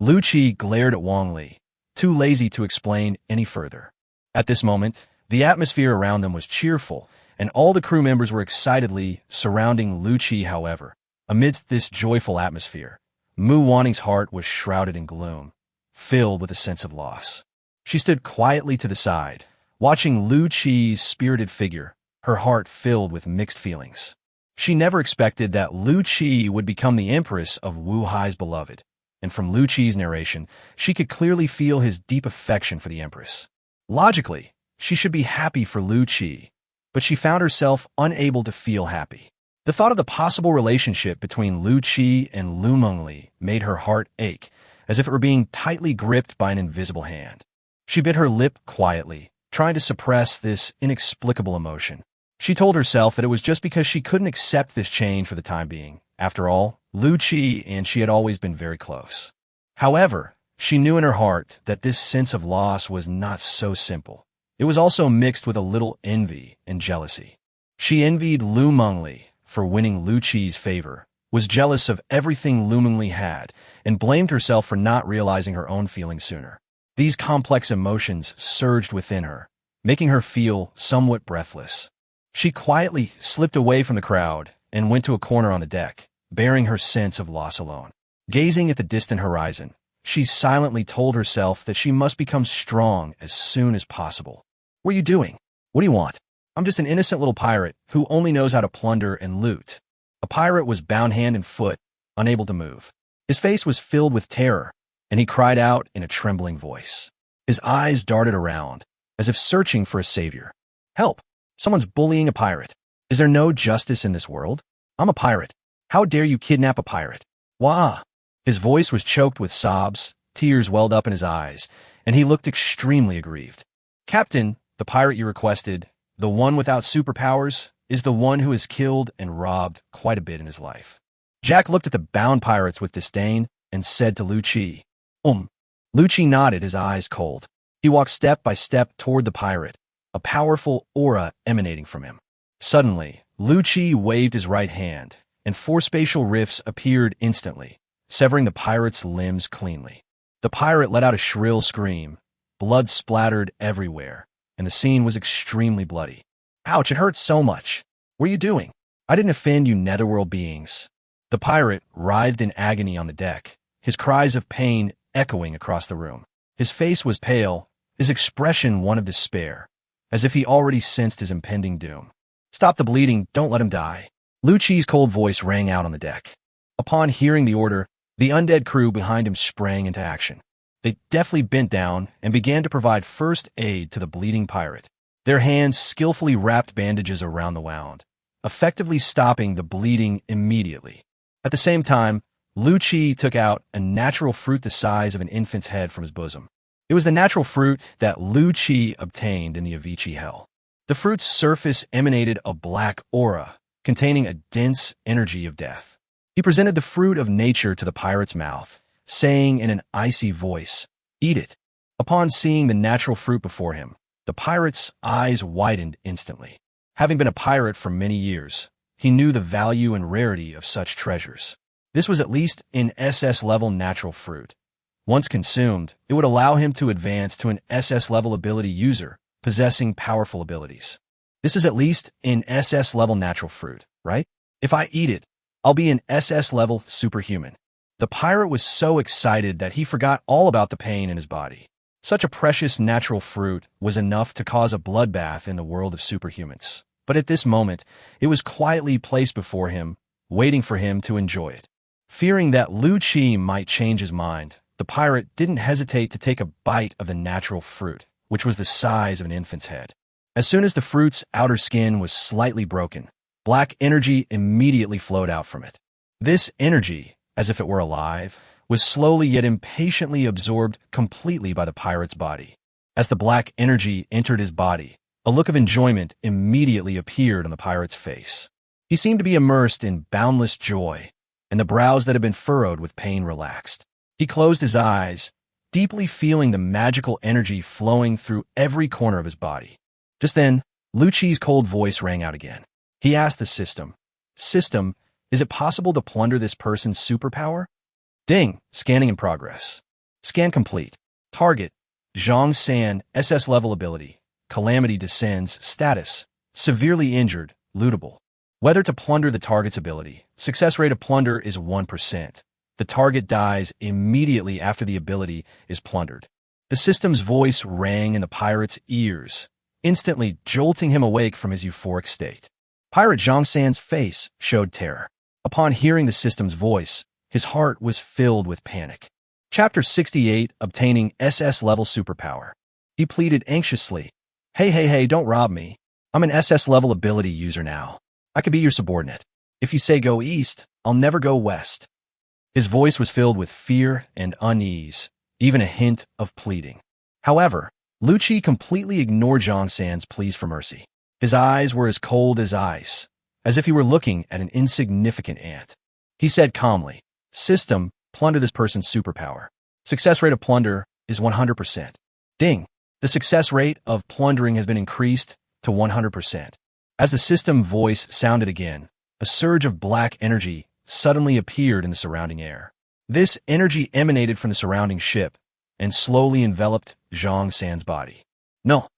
Lu Qi glared at Wang Li, too lazy to explain any further. At this moment, the atmosphere around them was cheerful, and all the crew members were excitedly surrounding Lu Qi. However, amidst this joyful atmosphere, Mu Wanning's heart was shrouded in gloom, filled with a sense of loss. She stood quietly to the side, watching Lu Qi's spirited figure, her heart filled with mixed feelings. She never expected that Lu Qi would become the empress of Wu Hai's beloved, and from Lu Qi's narration, she could clearly feel his deep affection for the empress. Logically, she should be happy for Lu Qi, but she found herself unable to feel happy. The thought of the possible relationship between Lu Qi and Lu Mengli made her heart ache, as if it were being tightly gripped by an invisible hand. She bit her lip quietly, trying to suppress this inexplicable emotion. She told herself that it was just because she couldn't accept this change for the time being. After all, Lu Qi and she had always been very close. However, she knew in her heart that this sense of loss was not so simple. It was also mixed with a little envy and jealousy. She envied Lu Mengli for winning Lu Qi's favor, was jealous of everything Lu Mengli had, and blamed herself for not realizing her own feelings sooner. These complex emotions surged within her, making her feel somewhat breathless. She quietly slipped away from the crowd and went to a corner on the deck, bearing her sense of loss alone. Gazing at the distant horizon, she silently told herself that she must become strong as soon as possible. What are you doing? What do you want? I'm just an innocent little pirate who only knows how to plunder and loot. A pirate was bound hand and foot, unable to move. His face was filled with terror, and he cried out in a trembling voice. His eyes darted around, as if searching for a savior. Help! Someone's bullying a pirate. Is there no justice in this world? I'm a pirate. How dare you kidnap a pirate? Wah! His voice was choked with sobs, tears welled up in his eyes, and he looked extremely aggrieved. Captain, the pirate you requested, the one without superpowers, is the one who has killed and robbed quite a bit in his life. Jack looked at the bound pirates with disdain and said to Lu Chi, Lu Chi nodded, his eyes cold. He walked step by step toward the pirate, a powerful aura emanating from him. Suddenly, Lu Chi waved his right hand, and 4 spatial rifts appeared instantly, severing the pirate's limbs cleanly. The pirate let out a shrill scream. Blood splattered everywhere, and the scene was extremely bloody. Ouch, it hurts so much. What are you doing? I didn't offend you netherworld beings. The pirate writhed in agony on the deck, his cries of pain echoing across the room. His face was pale, his expression one of despair, as if he already sensed his impending doom. Stop the bleeding, don't let him die. Lu Chi's cold voice rang out on the deck. Upon hearing the order, the undead crew behind him sprang into action. They deftly bent down and began to provide first aid to the bleeding pirate. Their hands skillfully wrapped bandages around the wound, effectively stopping the bleeding immediately. At the same time, Lu Chi took out a natural fruit the size of an infant's head from his bosom. It was the natural fruit that Lu Chi obtained in the Avicii Hell. The fruit's surface emanated a black aura containing a dense energy of death. He presented the fruit of nature to the pirate's mouth, saying in an icy voice, "Eat it." Upon seeing the natural fruit before him, the pirate's eyes widened instantly. Having been a pirate for many years, he knew the value and rarity of such treasures. This was at least an SS-level natural fruit. Once consumed, it would allow him to advance to an SS-level ability user, possessing powerful abilities. This is at least an SS-level natural fruit, right? If I eat it, I'll be an SS-level superhuman. The pirate was so excited that he forgot all about the pain in his body. Such a precious natural fruit was enough to cause a bloodbath in the world of superhumans. But at this moment, it was quietly placed before him, waiting for him to enjoy it. Fearing that Lu Chi might change his mind, the pirate didn't hesitate to take a bite of the natural fruit, which was the size of an infant's head. As soon as the fruit's outer skin was slightly broken, black energy immediately flowed out from it. This energy, as if it were alive, was slowly yet impatiently absorbed completely by the pirate's body. As the black energy entered his body, a look of enjoyment immediately appeared on the pirate's face. He seemed to be immersed in boundless joy, and the brows that had been furrowed with pain relaxed. He closed his eyes, deeply feeling the magical energy flowing through every corner of his body. Just then, Lu Chi's cold voice rang out again. He asked the system, "System, is it possible to plunder this person's superpower?" Ding, scanning in progress. Scan complete. Target, Zhang San, SS level ability. Calamity descends, status, severely injured, lootable. Whether to plunder the target's ability. Success rate of plunder is 1%. The target dies immediately after the ability is plundered. The system's voice rang in the pirate's ears, instantly jolting him awake from his euphoric state. Pirate Zhang San's face showed terror. Upon hearing the system's voice, his heart was filled with panic. Chapter 68, Obtaining SS-level Superpower. He pleaded anxiously, Hey, don't rob me. I'm an SS-level ability user now. I could be your subordinate. If you say go east, I'll never go west." His voice was filled with fear and unease, even a hint of pleading. However, Lu Chi completely ignored Zhang San's pleas for mercy. His eyes were as cold as ice, as if he were looking at an insignificant ant. He said calmly, "System, plunder this person's superpower. Success rate of plunder is 100%. Ding. The success rate of plundering has been increased to 100%. As the system voice sounded again, a surge of black energy suddenly appeared in the surrounding air. This energy emanated from the surrounding ship and slowly enveloped Zhang San's body. No.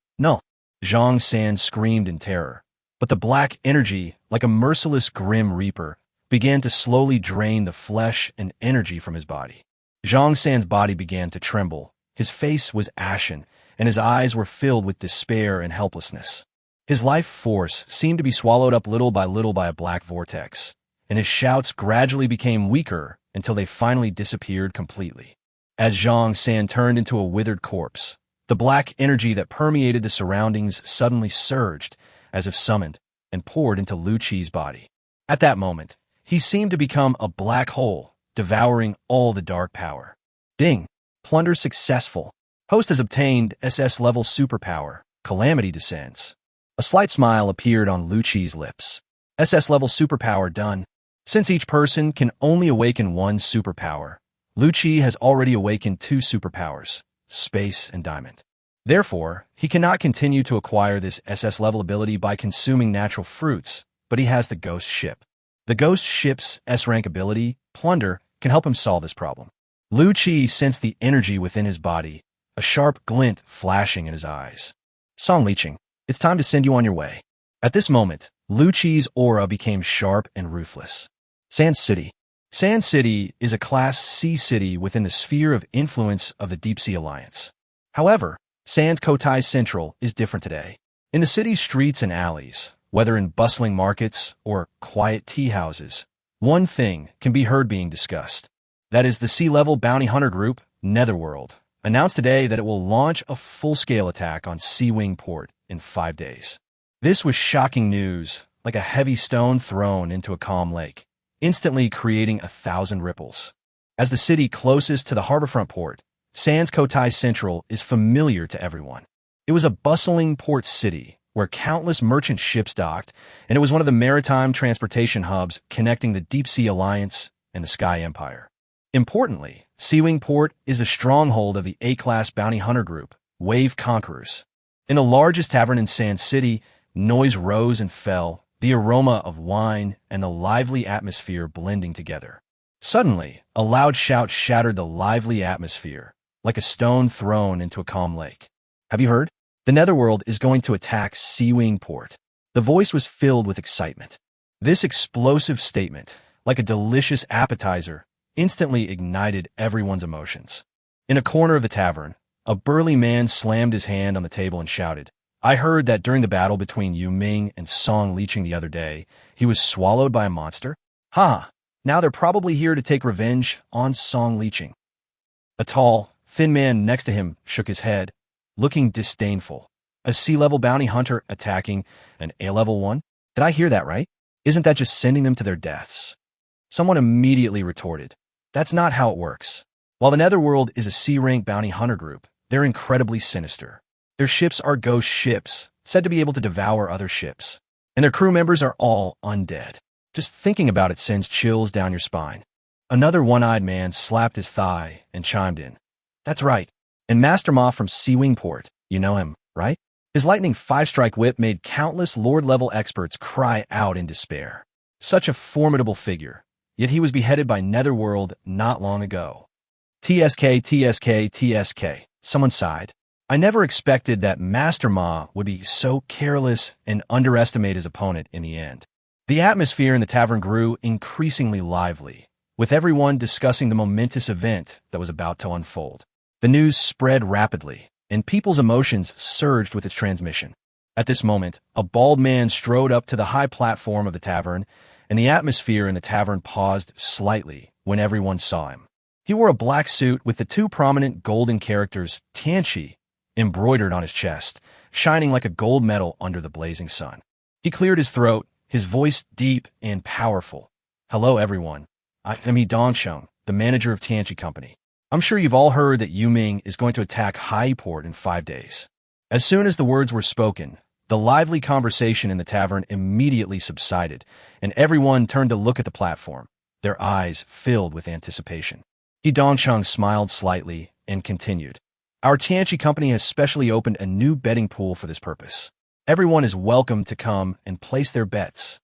Zhang San screamed in terror, but the black energy, like a merciless grim reaper, began to slowly drain the flesh and energy from his body. Zhang San's body began to tremble. His face was ashen, and his eyes were filled with despair and helplessness. His life force seemed to be swallowed up little by a black vortex, and his shouts gradually became weaker until they finally disappeared completely. As Zhang San turned into a withered corpse, the black energy that permeated the surroundings suddenly surged, as if summoned, and poured into Lu Qi's body. At that moment, he seemed to become a black hole, devouring all the dark power. Ding! Plunder successful. Host has obtained SS-level superpower. Calamity descends. A slight smile appeared on Lu Qi's lips. SS-level superpower done. Since each person can only awaken one superpower, Lu Qi has already awakened two superpowers, Space and Diamond. Therefore, he cannot continue to acquire this SS-level ability by consuming natural fruits, but he has the Ghost Ship. The Ghost Ship's S-rank ability, Plunder, can help him solve this problem. Lu Qi sensed the energy within his body, a sharp glint flashing in his eyes. Song Leeching, it's time to send you on your way. At this moment, Lu Qi's aura became sharp and ruthless. Sand City. Sand City is a Class C city within the sphere of influence of the Deep Sea Alliance. However, Sand Kotai Central is different today. In the city's streets and alleys, whether in bustling markets or quiet tea houses, one thing can be heard being discussed. That is, the sea-level bounty hunter group, Netherworld, announced today that it will launch a full-scale attack on Sea Wing Port in 5 days. This was shocking news, like a heavy stone thrown into a calm lake, instantly creating 1,000 ripples. As the city closest to the harborfront port, Sands Kotai Central is familiar to everyone. It was a bustling port city where countless merchant ships docked, and it was one of the maritime transportation hubs connecting the Deep Sea Alliance and the Sky Empire. Importantly, Sea Wing Port is the stronghold of the A-Class bounty hunter group, Wave Conquerors. In the largest tavern in Sand City, noise rose and fell, the aroma of wine and the lively atmosphere blending together. Suddenly, a loud shout shattered the lively atmosphere, like a stone thrown into a calm lake. Have you heard? The Netherworld is going to attack Sea Wing Port. The voice was filled with excitement. This explosive statement, like a delicious appetizer, instantly ignited everyone's emotions. In a corner of the tavern, a burly man slammed his hand on the table and shouted, "I heard that during the battle between Yu Ming and Song Leeching the other day, he was swallowed by a monster? Ha! Now they're probably here to take revenge on Song Leeching." A tall, thin man next to him shook his head, looking disdainful. A sea-level bounty hunter attacking an A-level one? Did I hear that right? Isn't that just sending them to their deaths? Someone immediately retorted, "That's not how it works." While the Netherworld is a C-rank bounty hunter group, they're incredibly sinister. Their ships are ghost ships, said to be able to devour other ships. And their crew members are all undead. Just thinking about it sends chills down your spine. Another one-eyed man slapped his thigh and chimed in, "That's right. And Master Ma from Sea Wing Port, you know him, right? His lightning 5-strike whip made countless Lord-level experts cry out in despair. Such a formidable figure. Yet he was beheaded by Netherworld not long ago." TSK, TSK, TSK. Someone sighed. "I never expected that Master Ma would be so careless and underestimate his opponent in the end." The atmosphere in the tavern grew increasingly lively, with everyone discussing the momentous event that was about to unfold. The news spread rapidly, and people's emotions surged with its transmission. At this moment, a bald man strode up to the high platform of the tavern, and the atmosphere in the tavern paused slightly when everyone saw him. He wore a black suit with the two prominent golden characters Tianqi embroidered on his chest, shining like a gold medal under the blazing sun. He cleared his throat, his voice deep and powerful. "Hello, everyone. I am He Dongsheng, the manager of Tianqi Company. I'm sure you've all heard that Yu Ming is going to attack Hai Port in 5 days." As soon as the words were spoken, the lively conversation in the tavern immediately subsided, and everyone turned to look at the platform, their eyes filled with anticipation. He Dongsheng smiled slightly and continued, "Our Tianqi company has specially opened a new betting pool for this purpose. Everyone is welcome to come and place their bets."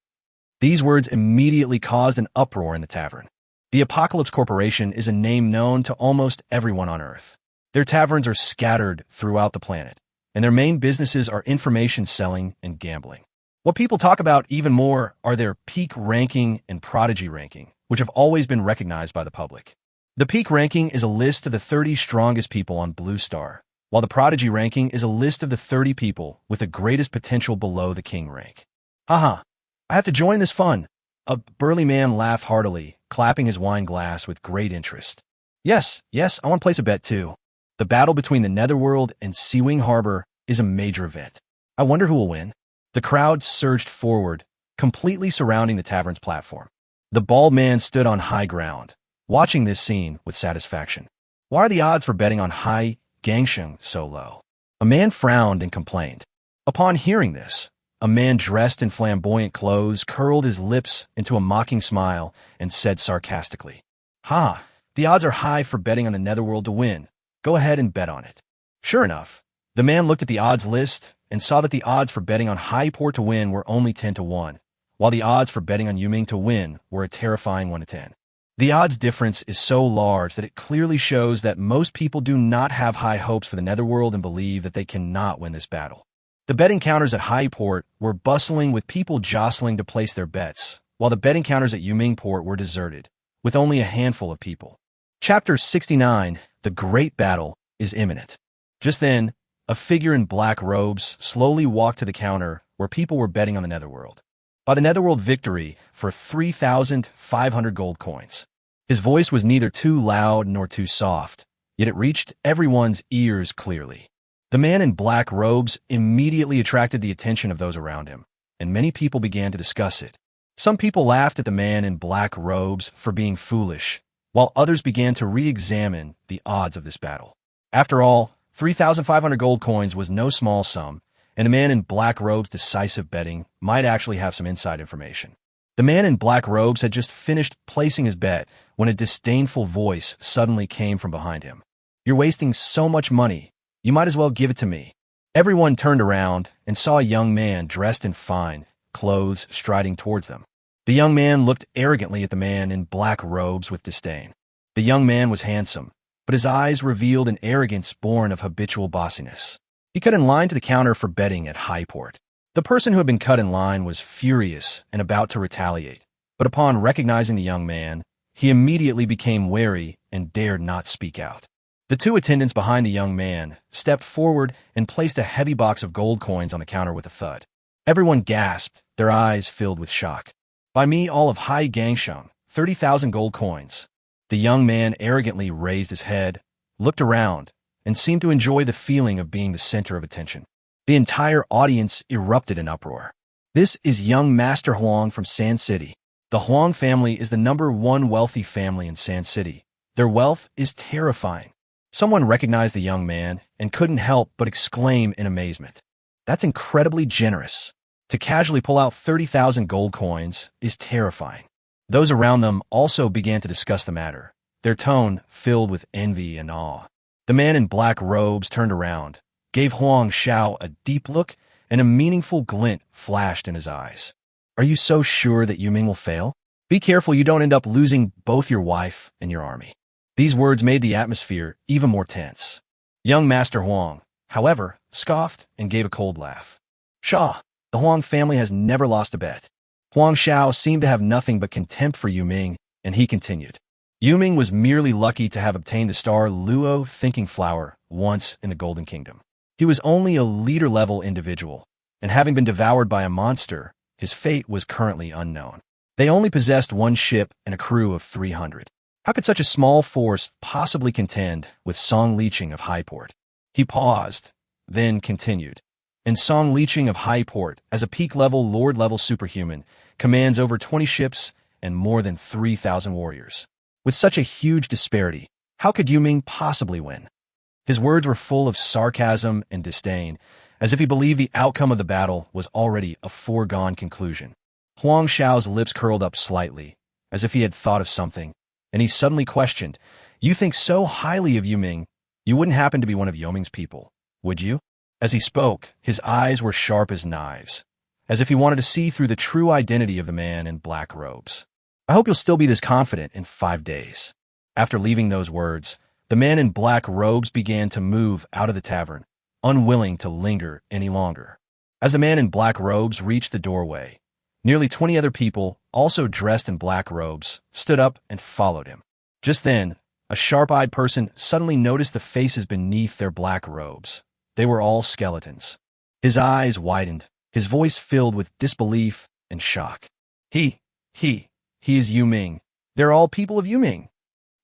These words immediately caused an uproar in the tavern. The Apocalypse Corporation is a name known to almost everyone on Earth. Their taverns are scattered throughout the planet, and their main businesses are information selling and gambling. What people talk about even more are their peak ranking and prodigy ranking, which have always been recognized by the public. The peak ranking is a list of the 30 strongest people on Blue Star, while the prodigy ranking is a list of the 30 people with the greatest potential below the king rank. Haha, I have to join this fun. A burly man laughed heartily, clapping his wine glass with great interest. Yes, I want to place a bet too. The battle between the Netherworld and Seawing Harbor is a major event. I wonder who will win. The crowd surged forward, completely surrounding the tavern's platform. The bald man stood on high ground, watching this scene with satisfaction. Why are the odds for betting on Hai Gangsheng so low? A man frowned and complained. Upon hearing this, a man dressed in flamboyant clothes curled his lips into a mocking smile and said sarcastically, "Ha, the odds are high for betting on the Netherworld to win. Go ahead and bet on it." Sure enough, the man looked at the odds list and saw that the odds for betting on Highport to win were only 10 to 1, while the odds for betting on Yuming to win were a terrifying 1 to 10. The odds difference is so large that it clearly shows that most people do not have high hopes for the Netherworld and believe that they cannot win this battle. The betting counters at Highport were bustling with people jostling to place their bets, while the betting counters at Yumingport were deserted, with only a handful of people. Chapter 69, The Great Battle, is imminent. Just then, a figure in black robes slowly walked to the counter where people were betting on the Netherworld. By the Netherworld victory for 3,500 gold coins. His voice was neither too loud nor too soft, yet it reached everyone's ears clearly. The man in black robes immediately attracted the attention of those around him, and many people began to discuss it. Some people laughed at the man in black robes for being foolish, while others began to re-examine the odds of this battle. After all, 3,500 gold coins was no small sum, and a man in black robes' decisive betting might actually have some inside information. The man in black robes had just finished placing his bet when a disdainful voice suddenly came from behind him. "You're wasting so much money. You might as well give it to me." Everyone turned around and saw a young man dressed in fine clothes striding towards them. The young man looked arrogantly at the man in black robes with disdain. The young man was handsome, but his eyes revealed an arrogance born of habitual bossiness. He cut in line to the counter for betting at Highport. The person who had been cut in line was furious and about to retaliate, but upon recognizing the young man, he immediately became wary and dared not speak out. The two attendants behind the young man stepped forward and placed a heavy box of gold coins on the counter with a thud. Everyone gasped, their eyes filled with shock. "By me, all of Hai Gangsheng, 30,000 gold coins." The young man arrogantly raised his head, looked around, and seemed to enjoy the feeling of being the center of attention. The entire audience erupted in uproar. "This is young Master Huang from Sand City. The Huang family is the #1 wealthy family in Sand City. Their wealth is terrifying." Someone recognized the young man and couldn't help but exclaim in amazement. "That's incredibly generous. To casually pull out 30,000 gold coins is terrifying." Those around them also began to discuss the matter, their tone filled with envy and awe. The man in black robes turned around, gave Huang Xiao a deep look, and a meaningful glint flashed in his eyes. "Are you so sure that Yuming will fail? Be careful you don't end up losing both your wife and your army." These words made the atmosphere even more tense. Young Master Huang, however, scoffed and gave a cold laugh. "Shaw, the Huang family has never lost a bet." Huang Xiao seemed to have nothing but contempt for Yuming, and he continued. Yuming was merely lucky to have obtained the star Luo Thinking Flower once in the Golden Kingdom. He was only a leader-level individual, and having been devoured by a monster, his fate was currently unknown. They only possessed 1 ship and a crew of 300. How could such a small force possibly contend with Song Liching of Highport? He paused, then continued. And Song Liching of Highport, as a peak-level, lord-level superhuman, commands over 20 ships and more than 3,000 warriors. With such a huge disparity, how could Yuming possibly win? His words were full of sarcasm and disdain, as if he believed the outcome of the battle was already a foregone conclusion. Huang Xiao's lips curled up slightly, as if he had thought of something, and he suddenly questioned, "You think so highly of Yuming, you wouldn't happen to be one of Yuming's people, would you?" As he spoke, his eyes were sharp as knives, as if he wanted to see through the true identity of the man in black robes. "I hope you'll still be this confident in 5 days." After leaving those words, the man in black robes began to move out of the tavern, unwilling to linger any longer. As the man in black robes reached the doorway, nearly 20 other people, also dressed in black robes, stood up and followed him. Just then, A sharp-eyed person suddenly noticed the faces beneath their black robes. They were all skeletons. His eyes widened, his voice filled with disbelief and shock. He is Yu Ming. They're all people of Yu Ming.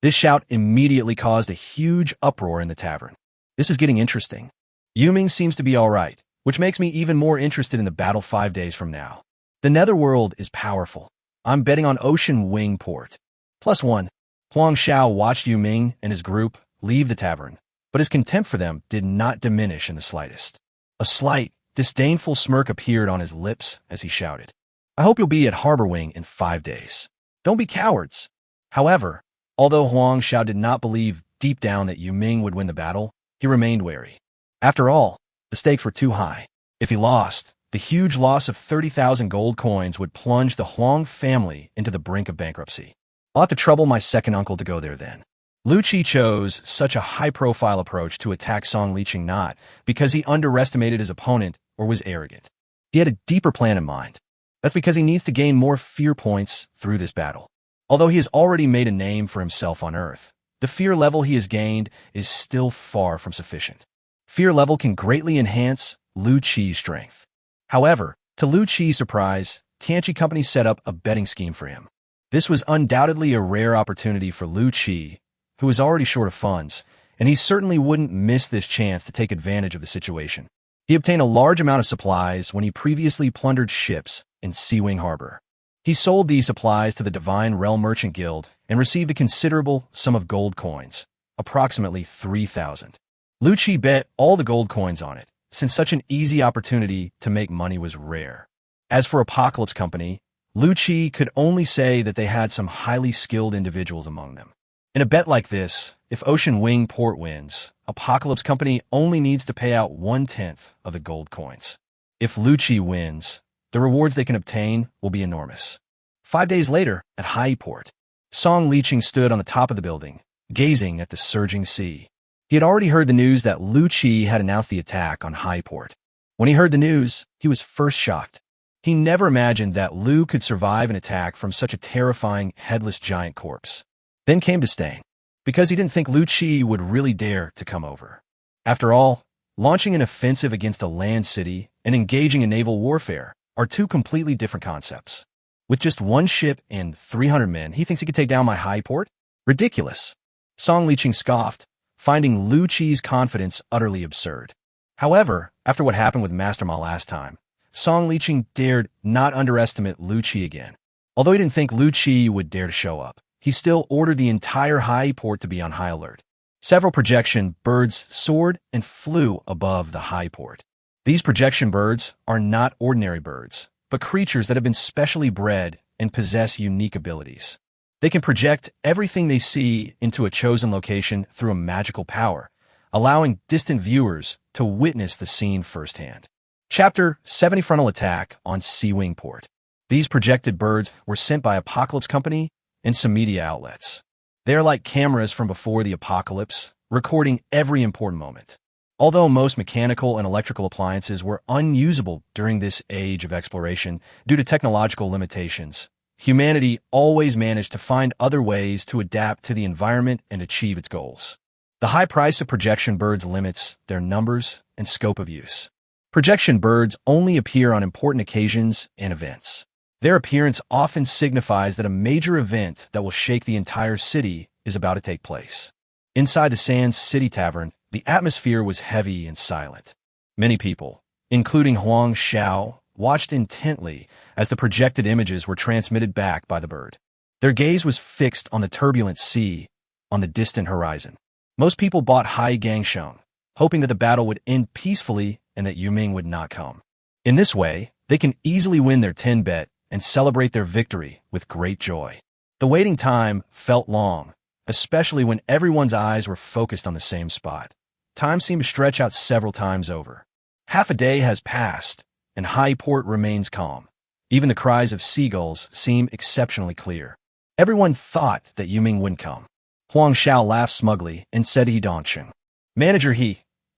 This shout immediately caused a huge uproar in the tavern. This is getting interesting. Yu Ming seems to be all right, which makes me even more interested in the battle 5 days from now. The Netherworld is powerful. I'm betting on Ocean Wing Port. +1. Huang Xiao watched Yu Ming and his group leave the tavern, but his contempt for them did not diminish in the slightest. A slight, disdainful smirk appeared on his lips as he shouted, I hope you'll be at Harbor Wing in 5 days. Don't be cowards. However, although Huang Xiao did not believe deep down that Yu Ming would win the battle, he remained wary. After all, the stakes were too high. If he lost, the huge loss of 30,000 gold coins would plunge the Huang family into the brink of bankruptcy. I'll have to trouble my second uncle to go there then. Lu Qi chose such a high-profile approach to attack Song Liqing not because he underestimated his opponent or was arrogant. He had a deeper plan in mind. That's because he needs to gain more fear points through this battle. Although he has already made a name for himself on Earth, the fear level he has gained is still far from sufficient. Fear level can greatly enhance Lu Qi's strength. However, to Lu Qi's surprise, Tianqi Company set up a betting scheme for him. This was undoubtedly a rare opportunity for Lu Qi, who was already short of funds, and he certainly wouldn't miss this chance to take advantage of the situation. He obtained a large amount of supplies when he previously plundered ships in Seawing Harbor. He sold these supplies to the Divine Realm Merchant Guild and received a considerable sum of gold coins, approximately 3,000. Lu Qi bet all the gold coins on it, since such an easy opportunity to make money was rare. As for Apocalypse Company, Lu Qi could only say that they had some highly skilled individuals among them. In a bet like this, if Ocean Wing Port wins, Apocalypse Company only needs to pay out 1/10 of the gold coins. If Lu Qi wins, the rewards they can obtain will be enormous. 5 days later, at Hai Port, Song Liqing stood on the top of the building, gazing at the surging sea. He had already heard the news that Lu Qi had announced the attack on Hai Port. When he heard the news, he was first shocked. He never imagined that Lu could survive an attack from such a terrifying, headless giant corpse. Then came disdain, because he didn't think Lu Qi would really dare to come over. After all, launching an offensive against a land city and engaging in naval warfare are two completely different concepts. With just one ship and 300 men, he thinks he could take down my Hai Port? Ridiculous. Song Liqing scoffed, finding Lu Qi's confidence utterly absurd. However, after what happened with Master Ma last time, Song Liqing dared not underestimate Lu Qi again. Although he didn't think Lu Qi would dare to show up, he still ordered the entire Hai Port to be on high alert. Several projection birds soared and flew above the Hai Port. These projection birds are not ordinary birds, but creatures that have been specially bred and possess unique abilities. They can project everything they see into a chosen location through a magical power, allowing distant viewers to witness the scene firsthand. Chapter 70 Frontal Attack on Seawing Port. These projected birds were sent by Apocalypse Company and some media outlets. They are like cameras from before the apocalypse, recording every important moment. Although most mechanical and electrical appliances were unusable during this age of exploration due to technological limitations, humanity always managed to find other ways to adapt to the environment and achieve its goals. The high price of projection birds limits their numbers and scope of use. Projection birds only appear on important occasions and events. Their appearance often signifies that a major event that will shake the entire city is about to take place. Inside the Sands City Tavern, the atmosphere was heavy and silent. Many people, including Huang Xiao, watched intently as the projected images were transmitted back by the bird. Their gaze was fixed on the turbulent sea on the distant horizon. Most people bought Hai Gangsheng, hoping that the battle would end peacefully and that Yu Ming would not come. In this way, they can easily win their 10 bet and celebrate their victory with great joy. The waiting time felt long, especially when everyone's eyes were focused on the same spot. Time seemed to stretch out several times over. Half a day has passed, and Hai Port remains calm. Even the cries of seagulls seem exceptionally clear. Everyone thought that Yu Ming wouldn't come. Huang Xiao laughed smugly and said to Dongsheng, "Manager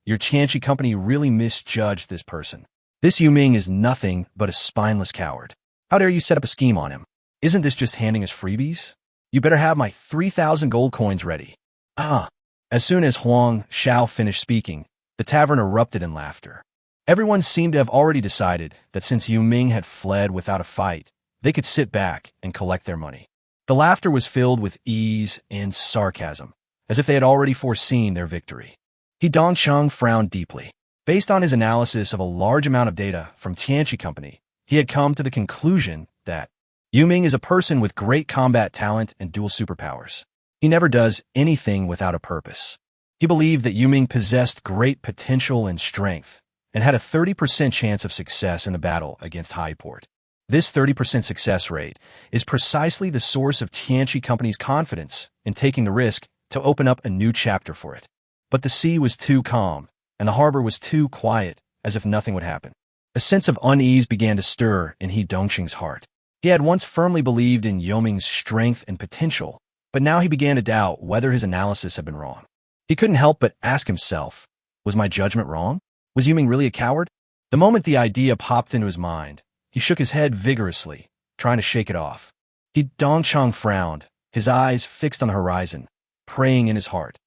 your Tianqi Company really misjudged this person. This Yu Ming is nothing but a spineless coward. How dare you set up a scheme on him? Isn't this just handing us freebies? You better have my 3,000 gold coins ready." Ah! As soon as Huang Xiao finished speaking, the tavern erupted in laughter. Everyone seemed to have already decided that since Yu Ming had fled without a fight, they could sit back and collect their money. The laughter was filled with ease and sarcasm, as if they had already foreseen their victory. He Dongcheng frowned deeply. Based on his analysis of a large amount of data from Tianqi Company, he had come to the conclusion that Yu Ming is a person with great combat talent and dual superpowers. He never does anything without a purpose. He believed that Yu Ming possessed great potential and strength, and had a 30% chance of success in the battle against Highport. This 30% success rate is precisely the source of Tianqi Company's confidence in taking the risk to open up a new chapter for it. But the sea was too calm, and the harbor was too quiet, as if nothing would happen. A sense of unease began to stir in He Dongqing's heart. He had once firmly believed in Yu Ming's strength and potential, but now he began to doubt whether his analysis had been wrong. He couldn't help but ask himself, was my judgment wrong? Was Yu Ming really a coward? The moment the idea popped into his mind, he shook his head vigorously, trying to shake it off. He Dongcheng frowned, his eyes fixed on the horizon, praying in his heart.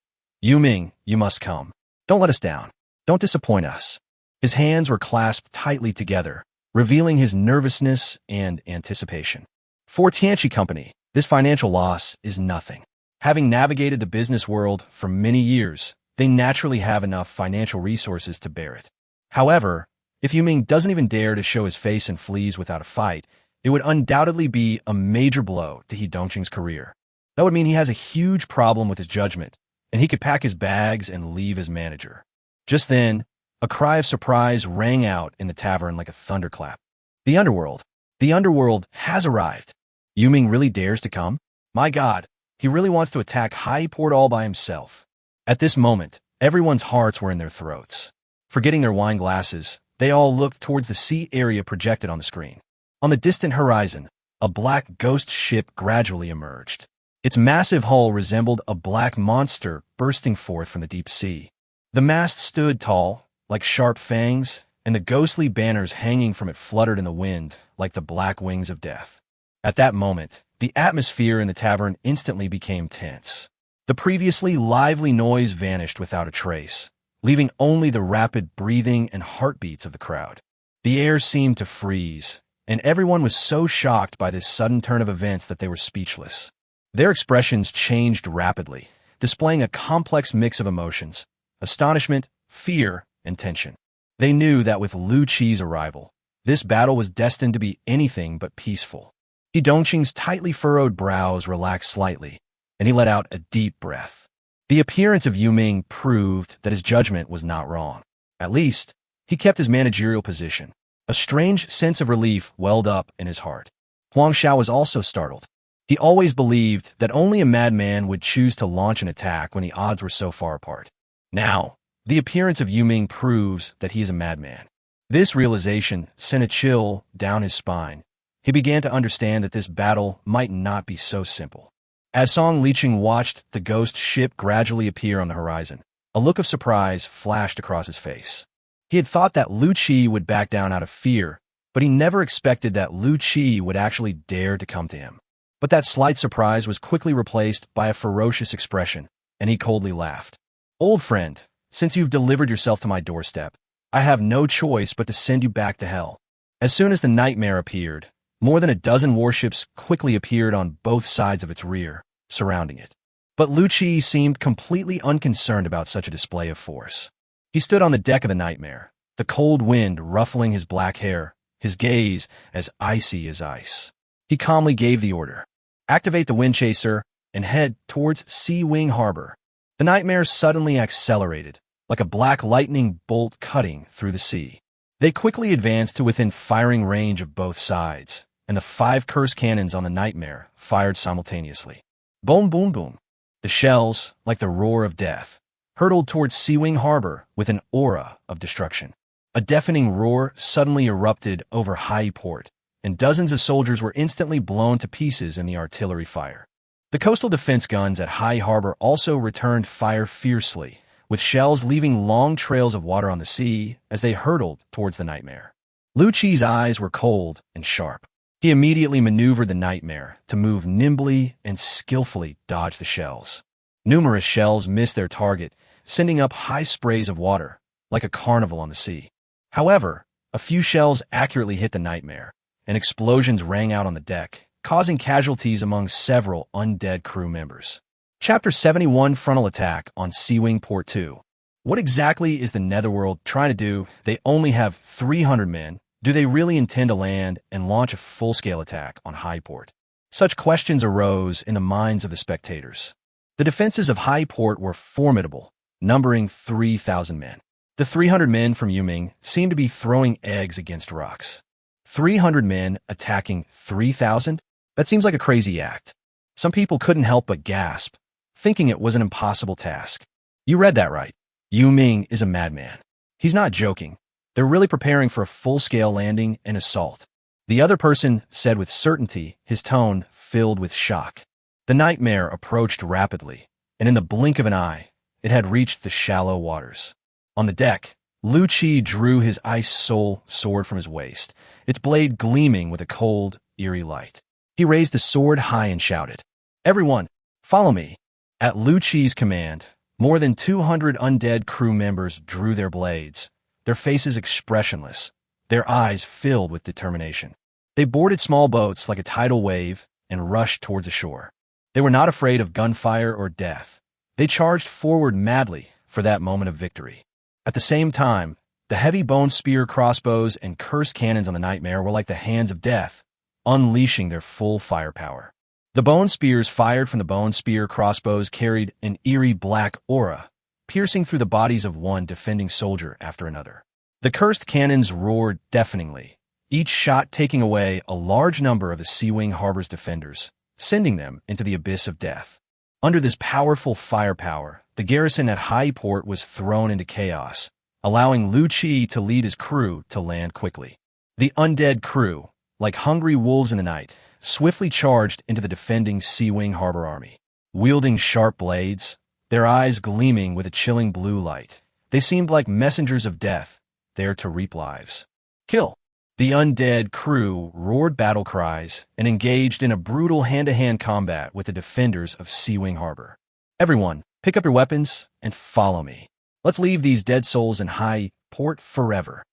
Yu Ming, you must come. Don't let us down. Don't disappoint us. His hands were clasped tightly together, revealing his nervousness and anticipation. For Tianqi Company, this financial loss is nothing. Having navigated the business world for many years, they naturally have enough financial resources to bear it. However, if Yu Ming doesn't even dare to show his face and flees without a fight, it would undoubtedly be a major blow to He Dongqing's career. That would mean he has a huge problem with his judgment, and he could pack his bags and leave as manager. Just then, a cry of surprise rang out in the tavern like a thunderclap. The underworld. The underworld has arrived. Yu Ming really dares to come? My God, he really wants to attack Highport all by himself. At this moment, everyone's hearts were in their throats. Forgetting their wine glasses, they all looked towards the sea area projected on the screen. On the distant horizon, a black ghost ship gradually emerged. Its massive hull resembled a black monster bursting forth from the deep sea. The mast stood tall, like sharp fangs, and the ghostly banners hanging from it fluttered in the wind like the black wings of death. At that moment, the atmosphere in the tavern instantly became tense. The previously lively noise vanished without a trace, leaving only the rapid breathing and heartbeats of the crowd. The air seemed to freeze, and everyone was so shocked by this sudden turn of events that they were speechless. Their expressions changed rapidly, displaying a complex mix of emotions: astonishment, fear, and tension. They knew that with Lu Qi's arrival, this battle was destined to be anything but peaceful. He Dongqing's tightly furrowed brows relaxed slightly, and he let out a deep breath. The appearance of Yu Ming proved that his judgment was not wrong. At least, he kept his managerial position. A strange sense of relief welled up in his heart. Huang Xiao was also startled. He always believed that only a madman would choose to launch an attack when the odds were so far apart. Now, the appearance of Yu Ming proves that he is a madman. This realization sent a chill down his spine. He began to understand that this battle might not be so simple. As Song Liqing watched the ghost ship gradually appear on the horizon, a look of surprise flashed across his face. He had thought that Lu Qi would back down out of fear, but he never expected that Lu Qi would actually dare to come to him. But that slight surprise was quickly replaced by a ferocious expression, and he coldly laughed. Old friend, since you've delivered yourself to my doorstep, I have no choice but to send you back to hell. As soon as the nightmare appeared, more than a dozen warships quickly appeared on both sides of its rear, surrounding it. But Lu Qi seemed completely unconcerned about such a display of force. He stood on the deck of the nightmare, the cold wind ruffling his black hair, his gaze as icy as ice. He calmly gave the order: activate the wind chaser and head towards Sea Wing Harbor. The nightmare suddenly accelerated, like a black lightning bolt cutting through the sea. They quickly advanced to within firing range of both sides, and the 5 curse cannons on the nightmare fired simultaneously. Boom, boom, boom. The shells, like the roar of death, hurtled towards Sea Wing Harbor with an aura of destruction. A deafening roar suddenly erupted over Highport, and dozens of soldiers were instantly blown to pieces in the artillery fire. The coastal defense guns at High Harbor also returned fire fiercely, with shells leaving long trails of water on the sea as they hurtled towards the nightmare. Lu Qi's eyes were cold and sharp. He immediately maneuvered the nightmare to move nimbly and skillfully dodge the shells. Numerous shells missed their target, sending up high sprays of water, like a carnival on the sea. However, a few shells accurately hit the Nightmare, and explosions rang out on the deck, causing casualties among several undead crew members. Chapter 71 Frontal Attack on Sea-Wing Port 2. What exactly is the Netherworld trying to do? They only have 300 men. Do they really intend to land and launch a full-scale attack on Highport? Such questions arose in the minds of the spectators. The defenses of Highport were formidable, numbering 3,000 men. The 300 men from Yuming seemed to be throwing eggs against rocks. 300 men attacking 3,000? That seems like a crazy act. Some people couldn't help but gasp, thinking it was an impossible task. You read that right. Yuming is a madman. He's not joking. They're really preparing for a full-scale landing and assault. The other person said with certainty, his tone filled with shock. The Nightmare approached rapidly, and in the blink of an eye, it had reached the shallow waters. On the deck, Lu Chi drew his ice soul sword from his waist, its blade gleaming with a cold, eerie light. He raised the sword high and shouted, "Everyone, follow me." At Lu Chi's command, more than 200 undead crew members drew their blades, their faces expressionless, their eyes filled with determination. They boarded small boats like a tidal wave and rushed towards the shore. They were not afraid of gunfire or death. They charged forward madly for that moment of victory. At the same time, the heavy bone spear crossbows and cursed cannons on the Nightmare were like the hands of death, unleashing their full firepower. The bone spears fired from the bone spear crossbows carried an eerie black aura, piercing through the bodies of one defending soldier after another. The cursed cannons roared deafeningly, each shot taking away a large number of the Sea-Wing Harbor's defenders, sending them into the abyss of death. Under this powerful firepower, the garrison at Highport was thrown into chaos, allowing Lu Chi to lead his crew to land quickly. The undead crew, like hungry wolves in the night, swiftly charged into the defending Sea-Wing Harbor army. Wielding sharp blades, their eyes gleaming with a chilling blue light, they seemed like messengers of death, there to reap lives. Kill! The undead crew roared battle cries and engaged in a brutal hand-to-hand combat with the defenders of Sea-Wing Harbor. Everyone, pick up your weapons and follow me. Let's leave these dead souls in Highport forever.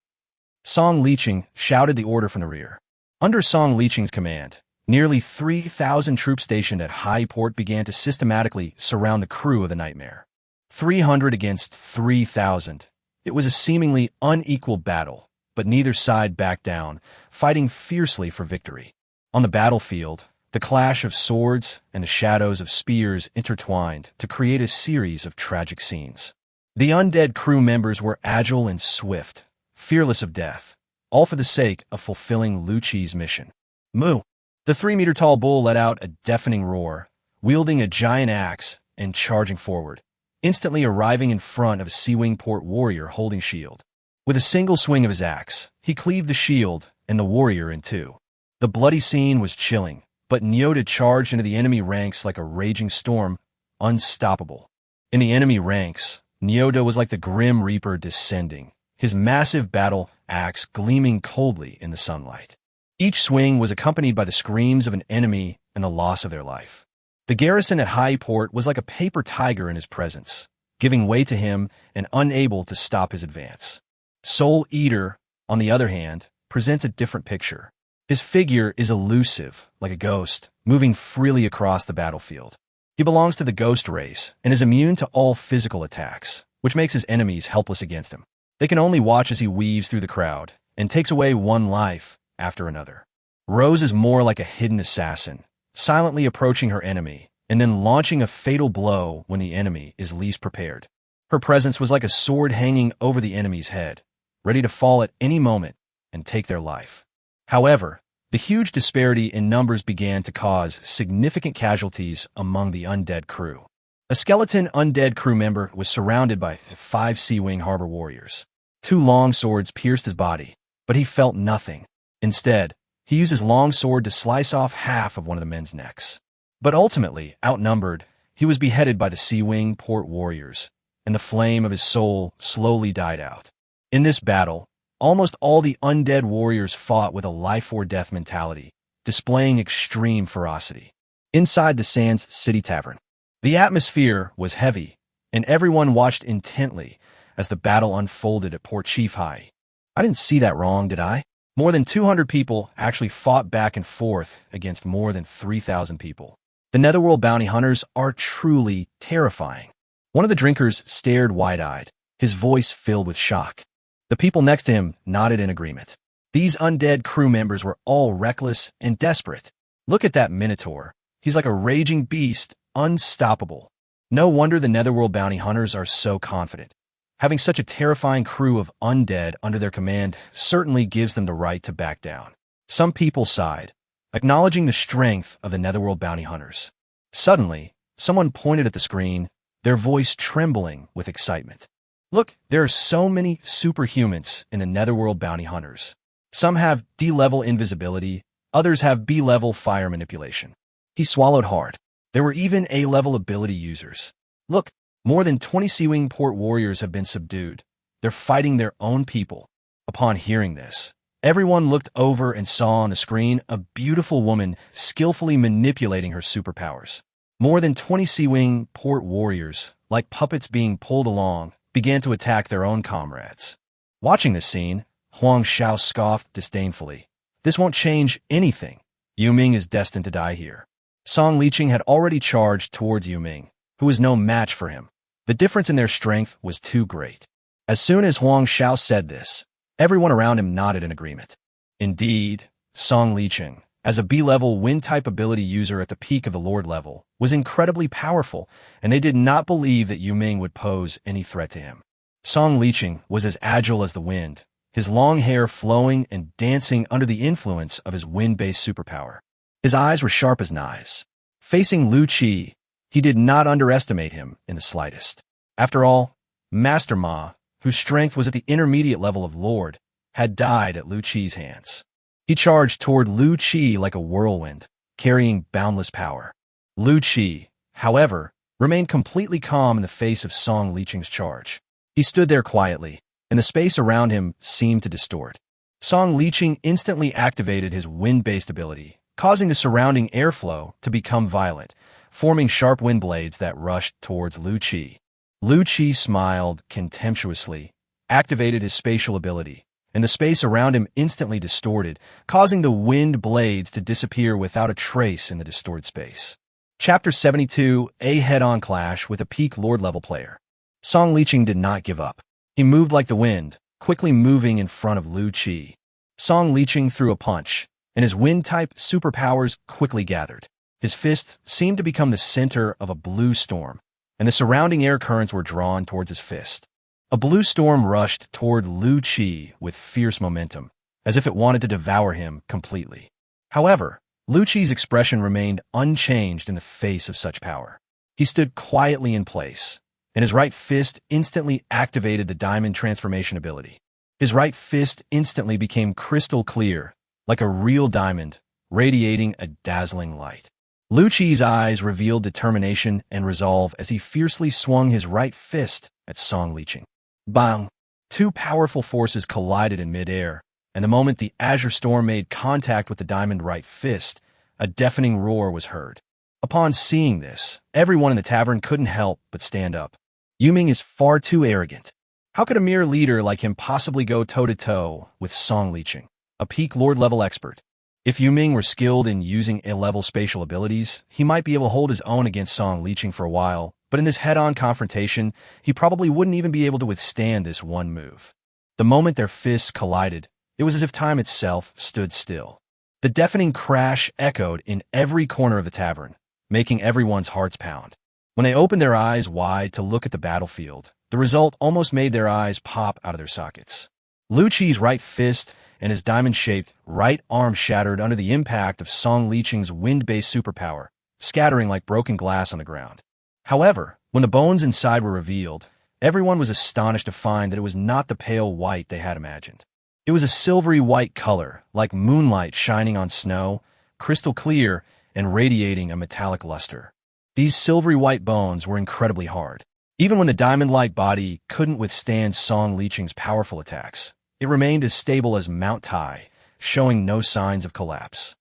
Song Liqing shouted the order from the rear. Under Song Liqing's command, nearly 3,000 troops stationed at Highport began to systematically surround the crew of the Nightmare. 300 against 3,000. It was a seemingly unequal battle, but neither side backed down, fighting fiercely for victory. On the battlefield, the clash of swords and the shadows of spears intertwined to create a series of tragic scenes. The undead crew members were agile and swift, fearless of death, all for the sake of fulfilling Lu Chi's mission. Moo! The 3-meter-tall bull let out a deafening roar, wielding a giant axe and charging forward, instantly arriving in front of a Sea-Wing Port warrior holding shield. With a single swing of his axe, he cleaved the shield and the warrior in two. The bloody scene was chilling, but Nyota charged into the enemy ranks like a raging storm, unstoppable. In the enemy ranks, Nyota was like the Grim Reaper descending, his massive battle axe gleaming coldly in the sunlight. Each swing was accompanied by the screams of an enemy and the loss of their life. The garrison at Highport was like a paper tiger in his presence, giving way to him and unable to stop his advance. Soul Eater, on the other hand, presents a different picture. His figure is elusive, like a ghost, moving freely across the battlefield. He belongs to the ghost race and is immune to all physical attacks, which makes his enemies helpless against him. They can only watch as he weaves through the crowd and takes away one life after another. Rose is more like a hidden assassin, silently approaching her enemy and then launching a fatal blow when the enemy is least prepared. Her presence was like a sword hanging over the enemy's head, ready to fall at any moment and take their life. However, the huge disparity in numbers began to cause significant casualties among the undead crew. A skeleton undead crew member was surrounded by 5 Sea-Wing Harbor warriors. 2 long swords pierced his body, but he felt nothing. Instead, he used his long sword to slice off half of one of the men's necks. But ultimately, outnumbered, he was beheaded by the Sea-Wing Port warriors, and the flame of his soul slowly died out. In this battle, almost all the undead warriors fought with a life-or-death mentality, displaying extreme ferocity. Inside the Sands City Tavern, The atmosphere was heavy, and everyone watched intently as the battle unfolded at Port Chief High. I didn't see that wrong, did I? More than 200 people actually fought back and forth against more than 3,000 people. The Netherworld bounty hunters are truly terrifying. One of the drinkers stared wide-eyed, his voice filled with shock. The people next to him nodded in agreement. These undead crew members were all reckless and desperate. Look at that Minotaur. He's like a raging beast, unstoppable. No wonder the Netherworld bounty hunters are so confident. Having such a terrifying crew of undead under their command certainly gives them the right to back down. Some people sighed, acknowledging the strength of the Netherworld bounty hunters. Suddenly, someone pointed at the screen, their voice trembling with excitement. Look, there are so many superhumans in the Netherworld bounty hunters. Some have D-level invisibility, others have B-level fire manipulation. He swallowed hard. There were even A-level ability users. Look, more than 20 Sea-Wing port warriors have been subdued. They're fighting their own people. Upon hearing this, everyone looked over and saw on the screen a beautiful woman skillfully manipulating her superpowers. More than 20 Sea-Wing port warriors, like puppets being pulled along, began to attack their own comrades. Watching this scene, Huang Xiao scoffed disdainfully. This won't change anything. Yu Ming is destined to die here. Song Liqing had already charged towards Yu Ming, who was no match for him. The difference in their strength was too great. As soon as Huang Xiao said this, everyone around him nodded in agreement. Indeed, Song Liqing, as a B-level wind-type ability user at the peak of the Lord level, was incredibly powerful, and they did not believe that Yu Ming would pose any threat to him. Song Liqing was as agile as the wind, his long hair flowing and dancing under the influence of his wind-based superpower. His eyes were sharp as knives. Facing Lu Qi, he did not underestimate him in the slightest. After all, Master Ma, whose strength was at the intermediate level of Lord, had died at Lu Qi's hands. He charged toward Lu Qi like a whirlwind, carrying boundless power. Lu Qi, however, remained completely calm in the face of Song Liqing's charge. He stood there quietly, and the space around him seemed to distort. Song Liqing instantly activated his wind-based ability, causing the surrounding airflow to become violent, forming sharp wind blades that rushed towards Lu Qi. Lu Qi smiled contemptuously, activated his spatial ability, and the space around him instantly distorted, causing the wind blades to disappear without a trace in the distorted space. Chapter 72, a head-on clash with a peak Lord-level player. Song Liqing did not give up. He moved like the wind, quickly moving in front of Lu Qi. Song Liqing threw a punch, and his wind-type superpowers quickly gathered. His fist seemed to become the center of a blue storm, and the surrounding air currents were drawn towards his fist. A blue storm rushed toward Lu Qi with fierce momentum, as if it wanted to devour him completely. However, Lu Qi's expression remained unchanged in the face of such power. He stood quietly in place, and his right fist instantly activated the diamond transformation ability. His right fist instantly became crystal clear, like a real diamond, radiating a dazzling light. Lu Qi's eyes revealed determination and resolve as he fiercely swung his right fist at Song Liqing. Bang! Two powerful forces collided in midair, and the moment the azure storm made contact with the diamond right fist, a deafening roar was heard. Upon seeing this, everyone in the tavern couldn't help but stand up. Yu Ming is far too arrogant. How could a mere leader like him possibly go toe-to-toe with Song Liqing, a peak Lord-level expert? If Yu Ming were skilled in using A-level spatial abilities, he might be able to hold his own against Song Liqing for a while, but in this head-on confrontation, he probably wouldn't even be able to withstand this one move. The moment their fists collided, it was as if time itself stood still. The deafening crash echoed in every corner of the tavern, making everyone's hearts pound. When they opened their eyes wide to look at the battlefield, the result almost made their eyes pop out of their sockets. Lu Qi's right fist and his diamond-shaped right arm shattered under the impact of Song Liqing's wind-based superpower, scattering like broken glass on the ground. However, when the bones inside were revealed, everyone was astonished to find that it was not the pale white they had imagined. It was a silvery white color, like moonlight shining on snow, crystal clear and radiating a metallic luster. These silvery white bones were incredibly hard. Even when the diamond-like body couldn't withstand Song Liqing's powerful attacks, it remained as stable as Mount Tai, showing no signs of collapse.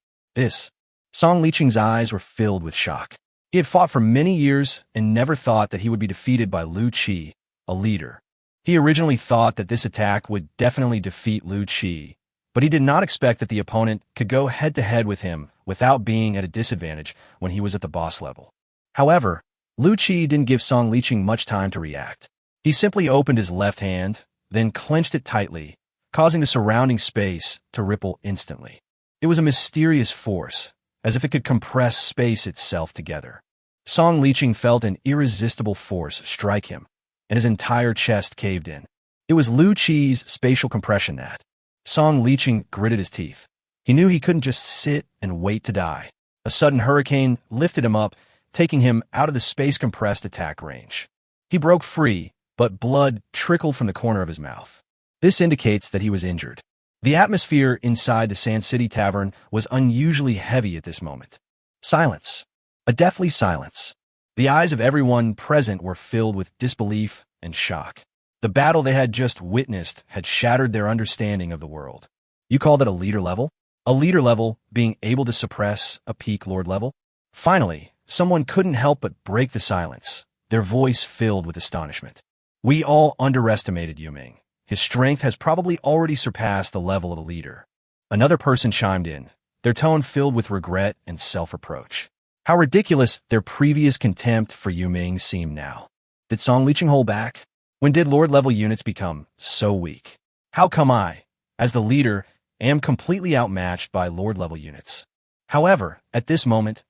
Song Liqing's eyes were filled with shock. He had fought for many years and never thought that he would be defeated by Lu Qi, a leader. He originally thought that this attack would definitely defeat Lu Qi, but he did not expect that the opponent could go head-to-head with him without being at a disadvantage when he was at the boss level. However, Lu Qi didn't give Song Liqing much time to react. He simply opened his left hand, then clenched it tightly, causing the surrounding space to ripple instantly. It was a mysterious force, as if it could compress space itself together. Song Liqing felt an irresistible force strike him, and his entire chest caved in. It was Lu Qi's spatial compression that. Song Liqing gritted his teeth. He knew he couldn't just sit and wait to die. A sudden hurricane lifted him up, taking him out of the space-compressed attack range. He broke free, but blood trickled from the corner of his mouth. This indicates that he was injured. The atmosphere inside the Sand City Tavern was unusually heavy at this moment. Silence. A deathly silence. The eyes of everyone present were filled with disbelief and shock. The battle they had just witnessed had shattered their understanding of the world. You call that a leader level? A leader level being able to suppress a peak lord level? Finally, someone couldn't help but break the silence, their voice filled with astonishment. We all underestimated Yuming. His strength has probably already surpassed the level of a leader. Another person chimed in, their tone filled with regret and self-reproach. How ridiculous their previous contempt for Yuming seemed now. Did Song Liqing hold back? When did lord-level units become so weak? How come I, as the leader, am completely outmatched by lord-level units? However, at this moment,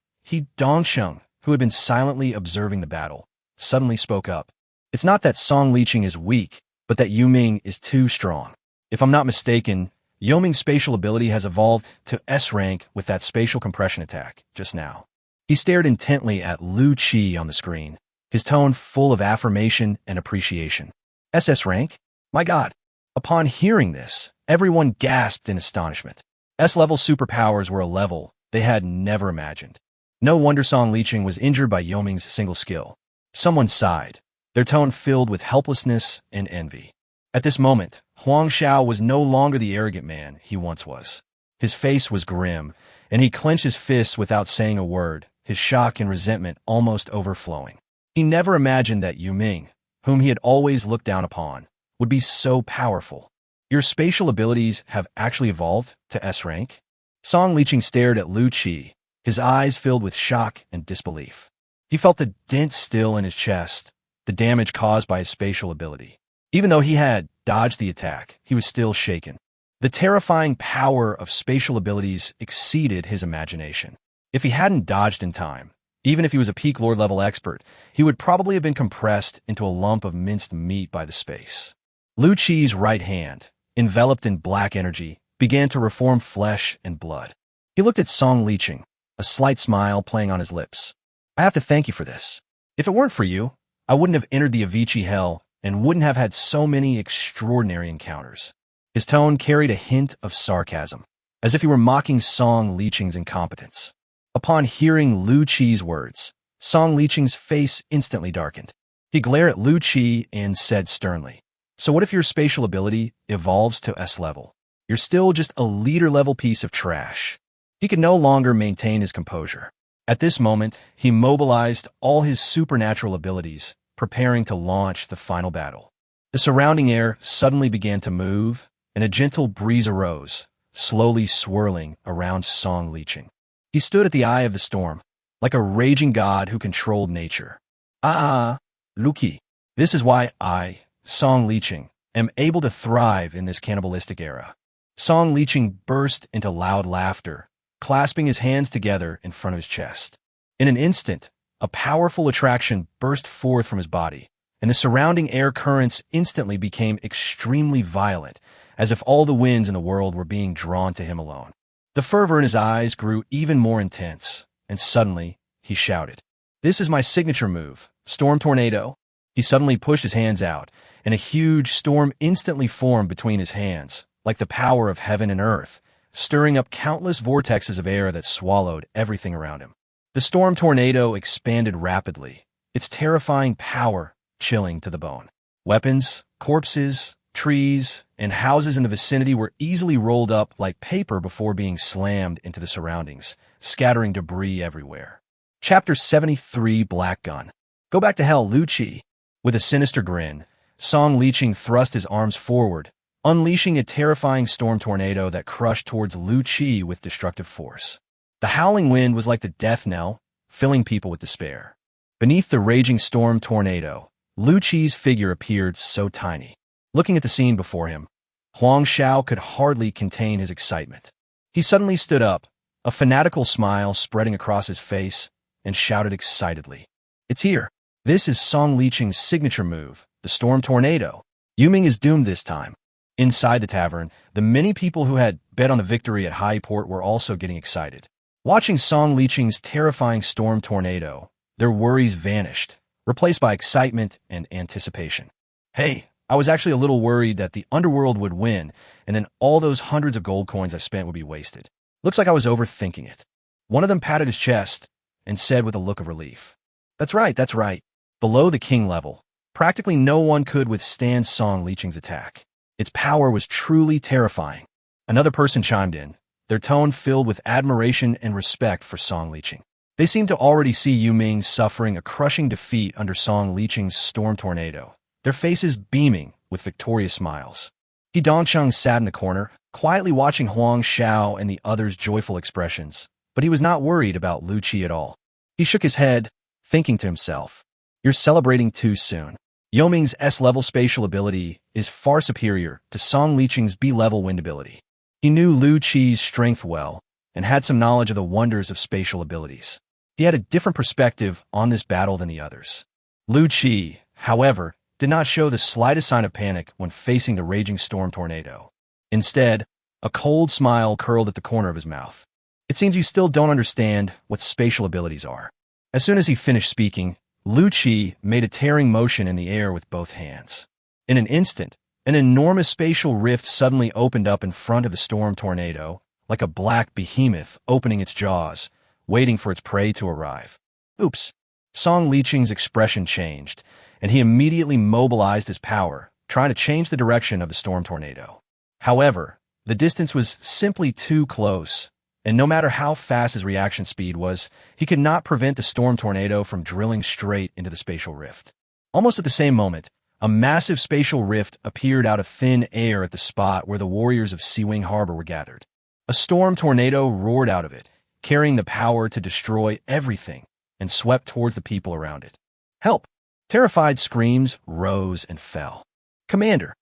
Dongsheng, who had been silently observing the battle, suddenly spoke up. It's not that Song Liqing is weak, but that Yuming is too strong. If I'm not mistaken, Yuming's spatial ability has evolved to S rank with that spatial compression attack just now. He stared intently at Lu Qi on the screen, his tone full of affirmation and appreciation. SS rank? My God. Upon hearing this, everyone gasped in astonishment. S-level superpowers were a level they had never imagined. No wonder Song Liqing was injured by Yuming's single skill. Someone sighed, their tone filled with helplessness and envy. At this moment, Huang Xiao was no longer the arrogant man he once was. His face was grim, and he clenched his fists without saying a word, his shock and resentment almost overflowing. He never imagined that Yuming, whom he had always looked down upon, would be so powerful. Your spatial abilities have actually evolved to S rank? Song Liqing stared at Lu Qi, his eyes filled with shock and disbelief. He felt the dent still in his chest, the damage caused by his spatial ability. Even though he had dodged the attack, he was still shaken. The terrifying power of spatial abilities exceeded his imagination. If he hadn't dodged in time, even if he was a peak lord level expert, he would probably have been compressed into a lump of minced meat by the space. Lu Qi's right hand, enveloped in black energy, began to reform flesh and blood. He looked at Song Liqing, a slight smile playing on his lips. I have to thank you for this. If it weren't for you, I wouldn't have entered the Avicii Hell and wouldn't have had so many extraordinary encounters. His tone carried a hint of sarcasm, as if he were mocking Song Liqing's incompetence. Upon hearing Lu Qi's words, Song Liqing's face instantly darkened. He glared at Lu Qi and said sternly, so what if your spatial ability evolves to S level? You're still just a leader-level piece of trash. He could no longer maintain his composure. At this moment, he mobilized all his supernatural abilities, preparing to launch the final battle. The surrounding air suddenly began to move, and a gentle breeze arose, slowly swirling around Song Liqing. He stood at the eye of the storm, like a raging god who controlled nature. Lu Qi. This is why I, Song Liqing, am able to thrive in this cannibalistic era. Song Liqing burst into loud laughter, clasping his hands together in front of his chest. In an instant, a powerful attraction burst forth from his body, and the surrounding air currents instantly became extremely violent, as if all the winds in the world were being drawn to him alone. The fervor in his eyes grew even more intense, and suddenly, he shouted, "This is my signature move, Storm Tornado." He suddenly pushed his hands out, and a huge storm instantly formed between his hands, like the power of heaven and earth, stirring up countless vortexes of air that swallowed everything around him. The storm tornado expanded rapidly, its terrifying power chilling to the bone. Weapons, corpses, trees, and houses in the vicinity were easily rolled up like paper before being slammed into the surroundings, scattering debris everywhere. Chapter 73 Black Gun. Go back to hell, Lu Qi. With a sinister grin, Song Liqing thrust his arms forward, unleashing a terrifying storm tornado that crushed towards Lu Qi with destructive force. The howling wind was like the death knell, filling people with despair. Beneath the raging storm tornado, Lu Qi's figure appeared so tiny. Looking at the scene before him, Huang Xiao could hardly contain his excitement. He suddenly stood up, a fanatical smile spreading across his face, and shouted excitedly, "It's here! This is Song Liqing's signature move, the Storm Tornado. Yuming is doomed this time." Inside the tavern, the many people who had bet on the victory at High Port were also getting excited. Watching Song Liqing's terrifying Storm Tornado, their worries vanished, replaced by excitement and anticipation. "Hey, I was actually a little worried that the underworld would win, and then all those hundreds of gold coins I spent would be wasted. Looks like I was overthinking it." One of them patted his chest and said with a look of relief, That's right. Below the king level, practically no one could withstand Song Liqing's attack. Its power was truly terrifying." Another person chimed in, their tone filled with admiration and respect for Song Liqing. They seemed to already see Yuming suffering a crushing defeat under Song Liqing's storm tornado, their faces beaming with victorious smiles. He Dongsheng sat in the corner, quietly watching Huang Xiao and the others' joyful expressions, but he was not worried about Lu Qi at all. He shook his head, thinking to himself, "You're celebrating too soon. Yuming's S-level spatial ability is far superior to Song Liqing's B-level wind ability." He knew Lu Qi's strength well and had some knowledge of the wonders of spatial abilities. He had a different perspective on this battle than the others. Lu Qi, however, did not show the slightest sign of panic when facing the raging storm tornado. Instead, a cold smile curled at the corner of his mouth. "It seems you still don't understand what spatial abilities are." As soon as he finished speaking, Lu Qi made a tearing motion in the air with both hands. In an instant, an enormous spatial rift suddenly opened up in front of the storm tornado, like a black behemoth opening its jaws, waiting for its prey to arrive. Oops! Song Liqing's expression changed, and he immediately mobilized his power, trying to change the direction of the storm tornado. However, the distance was simply too close, and no matter how fast his reaction speed was, he could not prevent the storm tornado from drilling straight into the spatial rift. Almost at the same moment, a massive spatial rift appeared out of thin air at the spot where the warriors of Seawing Harbor were gathered. A storm tornado roared out of it, carrying the power to destroy everything, and swept towards the people around it. "Help!" Terrified screams rose and fell. Commander!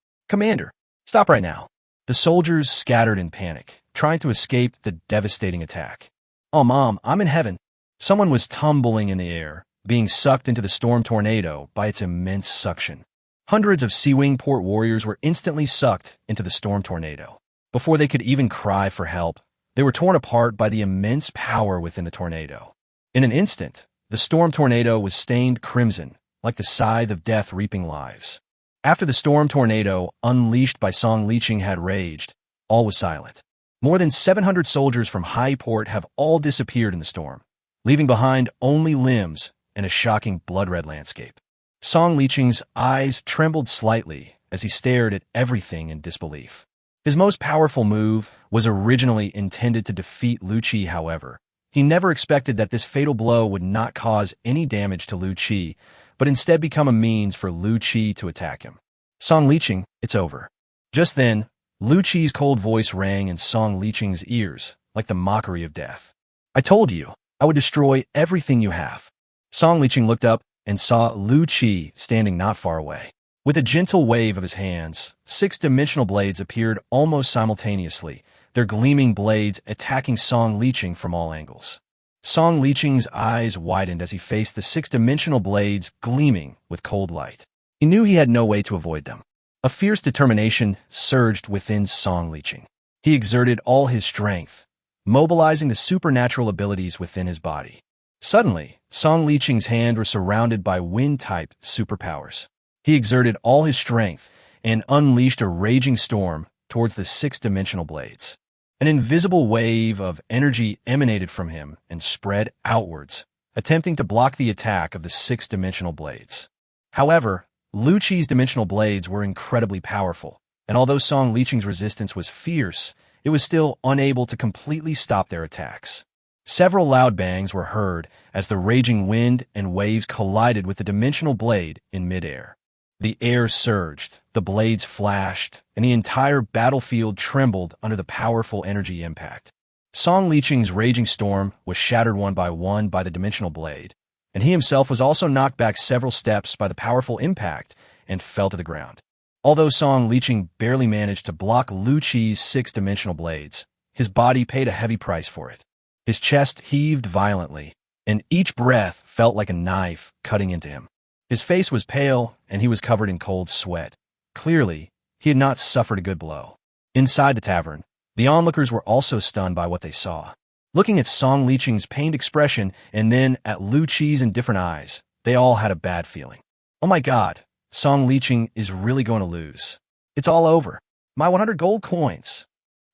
Stop right now!" The soldiers scattered in panic, trying to escape the devastating attack. "Oh, Mom, I'm in heaven." Someone was tumbling in the air, being sucked into the storm tornado by its immense suction. Hundreds of Seawing Port warriors were instantly sucked into the storm tornado. Before they could even cry for help, they were torn apart by the immense power within the tornado. In an instant, the storm tornado was stained crimson, like the scythe of death reaping lives. After the storm tornado, unleashed by Song Liqing, had raged, all was silent. More than 700 soldiers from High Port have all disappeared in the storm, leaving behind only limbs and a shocking blood-red landscape. Song Liqing's eyes trembled slightly as he stared at everything in disbelief. His most powerful move was originally intended to defeat Lu Qi, however. He never expected that this fatal blow would not cause any damage to Lu Qi, but instead become a means for Lu Qi to attack him. "Song Liqing, it's over." Just then, Lu Qi's cold voice rang in Song Liqing's ears, like the mockery of death. "I told you, I would destroy everything you have." Song Liqing looked up and saw Lu Qi standing not far away. With a gentle wave of his hands, 6-dimensional blades appeared almost simultaneously, their gleaming blades attacking Song Liqing from all angles. Song Liqing's eyes widened as he faced the 6-dimensional blades gleaming with cold light. He knew he had no way to avoid them. A fierce determination surged within Song Liqing. He exerted all his strength, mobilizing the supernatural abilities within his body. Suddenly, Song Liqing's hands were surrounded by wind-type superpowers. He exerted all his strength and unleashed a raging storm towards the 6-dimensional blades. An invisible wave of energy emanated from him and spread outwards, attempting to block the attack of the 6-dimensional blades. However, Lu Qi's dimensional blades were incredibly powerful, and although Song Liqing's resistance was fierce, it was still unable to completely stop their attacks. Several loud bangs were heard as the raging wind and waves collided with the dimensional blade in midair. The air surged, the blades flashed, and the entire battlefield trembled under the powerful energy impact. Song Liqing's raging storm was shattered one by the dimensional blade, and he himself was also knocked back several steps by the powerful impact and fell to the ground. Although Song Liqing barely managed to block Lu Qi's six-dimensional blades, his body paid a heavy price for it. His chest heaved violently, and each breath felt like a knife cutting into him. His face was pale, and he was covered in cold sweat. Clearly, he had not suffered a good blow. Inside the tavern, the onlookers were also stunned by what they saw. Looking at Song Liqing's pained expression and then at Lu Qi's indifferent eyes, they all had a bad feeling. Oh my god, Song Liqing is really going to lose. It's all over. My 100 gold coins.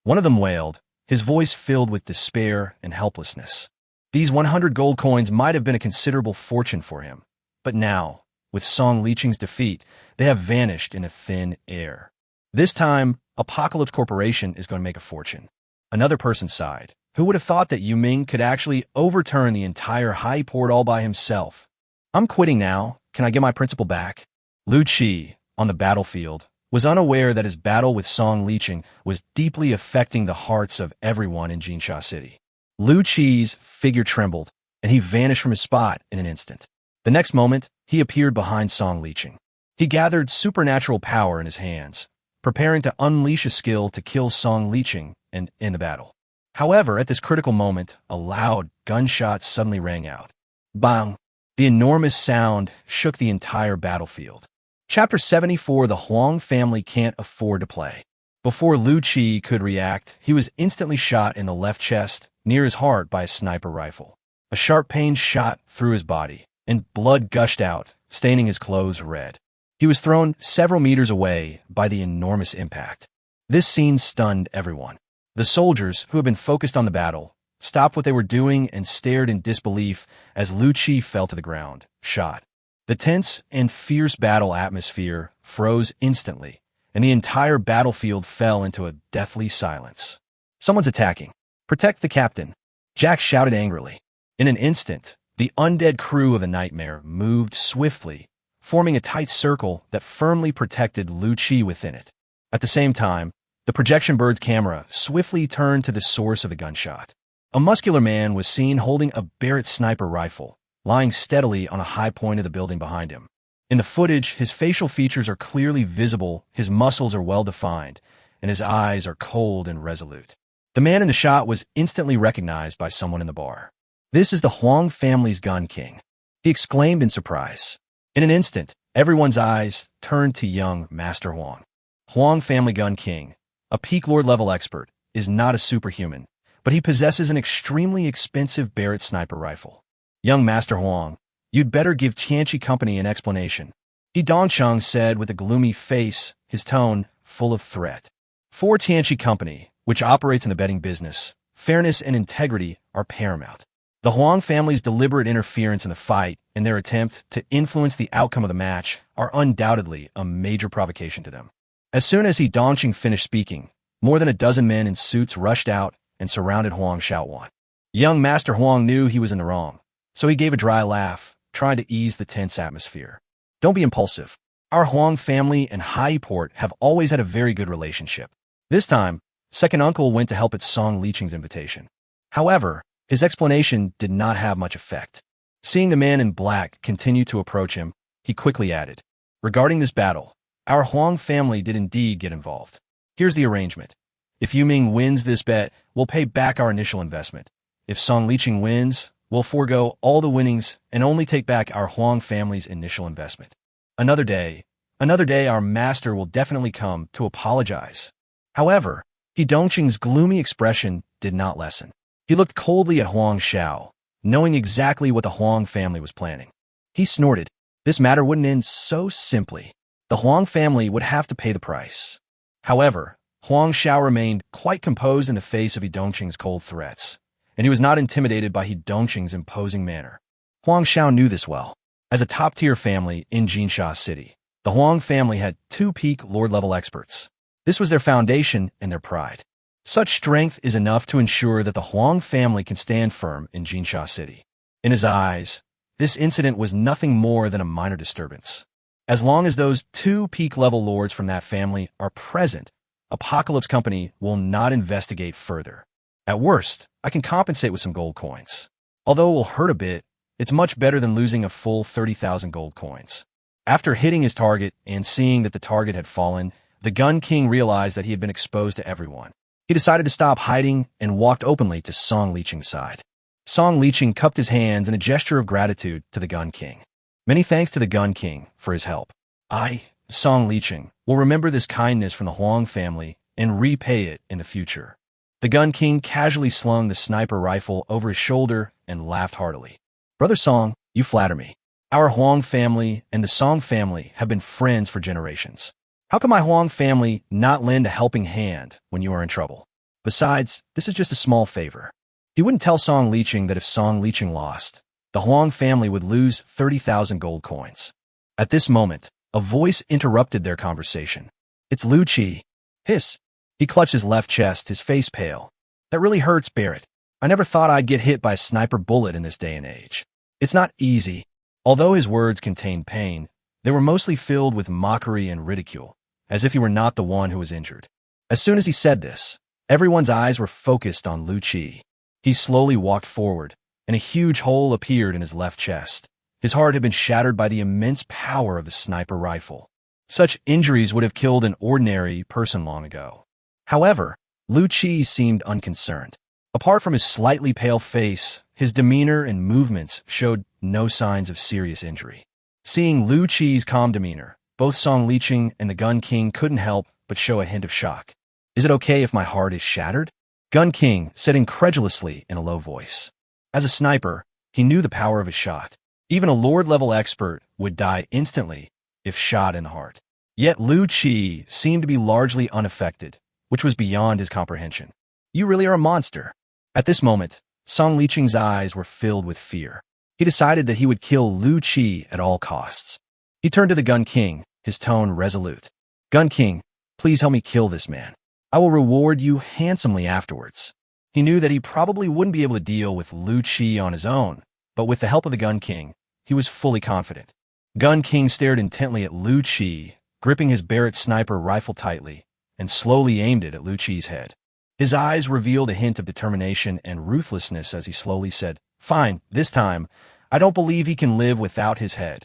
One of them wailed, his voice filled with despair and helplessness. These 100 gold coins might have been a considerable fortune for him, but now, with Song Liqing's defeat, they have vanished in a thin air. This time, Apocalypse Corporation is going to make a fortune. Another person sighed. Who would have thought that Yu Ming could actually overturn the entire high port all by himself? I'm quitting now. Can I get my principal back? Lu Qi, on the battlefield, was unaware that his battle with Song Liqing was deeply affecting the hearts of everyone in Jinsha City. Lu Qi's figure trembled, and he vanished from his spot in an instant. The next moment, he appeared behind Song Liqing. He gathered supernatural power in his hands, preparing to unleash a skill to kill Song Liqing and end the battle. However, at this critical moment, a loud gunshot suddenly rang out. Bang! The enormous sound shook the entire battlefield. Chapter 74, The Huang Family Can't Afford to Play. Before Lu Qi could react, he was instantly shot in the left chest, near his heart, by a sniper rifle. A sharp pain shot through his body, and blood gushed out, staining his clothes red. He was thrown several meters away by the enormous impact. This scene stunned everyone. The soldiers, who had been focused on the battle, stopped what they were doing and stared in disbelief as Lu Qi fell to the ground, shot. The tense and fierce battle atmosphere froze instantly, and the entire battlefield fell into a deathly silence. Someone's attacking. Protect the captain, Jack shouted angrily. In an instant, the undead crew of the Nightmare moved swiftly, forming a tight circle that firmly protected Lu Qi within it. At the same time, the projection bird's camera swiftly turned to the source of the gunshot. A muscular man was seen holding a Barrett sniper rifle, lying steadily on a high point of the building behind him. In the footage, his facial features are clearly visible, his muscles are well-defined, and his eyes are cold and resolute. The man in the shot was instantly recognized by someone in the bar. This is the Huang family's gun king, he exclaimed in surprise. In an instant, everyone's eyes turned to young Master Huang. Huang family gun king, a peak lord-level expert, is not a superhuman, but he possesses an extremely expensive Barrett sniper rifle. Young Master Huang, you'd better give Tianqi Company an explanation, He Dongcheng said with a gloomy face, his tone full of threat. For Tianqi Company, which operates in the betting business, fairness and integrity are paramount. The Huang family's deliberate interference in the fight and their attempt to influence the outcome of the match are undoubtedly a major provocation to them. As soon as He Dongcheng finished speaking, more than a dozen men in suits rushed out and surrounded Huang Xiaowan. Young Master Huang knew he was in the wrong, so he gave a dry laugh, trying to ease the tense atmosphere. Don't be impulsive. Our Huang family and Hai Port have always had a very good relationship. This time, Second Uncle went to help at Song Liqing's invitation. However, his explanation did not have much effect. Seeing the man in black continue to approach him, he quickly added, regarding this battle, our Huang family did indeed get involved. Here's the arrangement. If Yu Ming wins this bet, we'll pay back our initial investment. If Song Liqing wins, we'll forego all the winnings and only take back our Huang family's initial investment. Another day, our master will definitely come to apologize. However, He Dongcheng's gloomy expression did not lessen. He looked coldly at Huang Xiao, knowing exactly what the Huang family was planning. He snorted. This matter wouldn't end so simply. The Huang family would have to pay the price. However, Huang Xiao remained quite composed in the face of He Dongcheng's cold threats, and he was not intimidated by He Dongcheng's imposing manner. Huang Xiao knew this well. As a top-tier family in Jinsha City, the Huang family had two peak lord-level experts. This was their foundation and their pride. Such strength is enough to ensure that the Huang family can stand firm in Jinsha City. In his eyes, this incident was nothing more than a minor disturbance. As long as those two peak-level lords from that family are present, Apocalypse Company will not investigate further. At worst, I can compensate with some gold coins. Although it will hurt a bit, it's much better than losing a full 30,000 gold coins. After hitting his target and seeing that the target had fallen, the Gun King realized that he had been exposed to everyone. He decided to stop hiding and walked openly to Song Liqing's side. Song Liqing cupped his hands in a gesture of gratitude to the Gun King. Many thanks to the Gun King for his help. I, Song Liqing, will remember this kindness from the Huang family and repay it in the future. The Gun King casually slung the sniper rifle over his shoulder and laughed heartily. Brother Song, you flatter me. Our Huang family and the Song family have been friends for generations. How can my Huang family not lend a helping hand when you are in trouble? Besides, this is just a small favor. He wouldn't tell Song Liqing that if Song Liqing lost, the Huang family would lose 30,000 gold coins. At this moment, a voice interrupted their conversation. It's Lu Qi. Hiss. He clutched his left chest, his face pale. That really hurts, Barrett. I never thought I'd get hit by a sniper bullet in this day and age. It's not easy. Although his words contained pain, they were mostly filled with mockery and ridicule, as if he were not the one who was injured. As soon as he said this, everyone's eyes were focused on Lu Qi. He slowly walked forward, and a huge hole appeared in his left chest. His heart had been shattered by the immense power of the sniper rifle. Such injuries would have killed an ordinary person long ago. However, Lu Qi seemed unconcerned. Apart from his slightly pale face, his demeanor and movements showed no signs of serious injury. Seeing Lu Qi's calm demeanor, both Song Liqing and the Gun King couldn't help but show a hint of shock. Is it okay if my heart is shattered? Gun King said incredulously in a low voice. As a sniper, he knew the power of his shot. Even a Lord-level expert would die instantly if shot in the heart. Yet Lu Qi seemed to be largely unaffected, which was beyond his comprehension. You really are a monster. At this moment, Song Liqing's eyes were filled with fear. He decided that he would kill Lu Qi at all costs. He turned to the Gun King, his tone resolute. Gun King, please help me kill this man. I will reward you handsomely afterwards. He knew that he probably wouldn't be able to deal with Lu Qi on his own, but with the help of the Gun King, he was fully confident. Gun King stared intently at Lu Qi, gripping his Barrett sniper rifle tightly, and slowly aimed it at Lu Qi's head. His eyes revealed a hint of determination and ruthlessness as he slowly said, Fine, this time, I don't believe he can live without his head.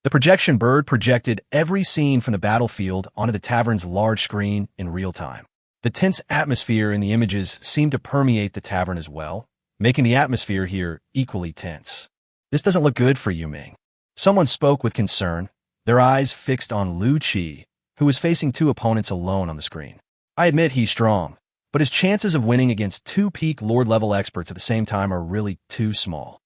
The projection bird projected every scene from the battlefield onto the tavern's large screen in real time. The tense atmosphere in the images seemed to permeate the tavern as well, making the atmosphere here equally tense. This doesn't look good for you, Ming. Someone spoke with concern, their eyes fixed on Lu Qi, who was facing two opponents alone on the screen. I admit he's strong, but his chances of winning against two peak Lord-level experts at the same time are really too small.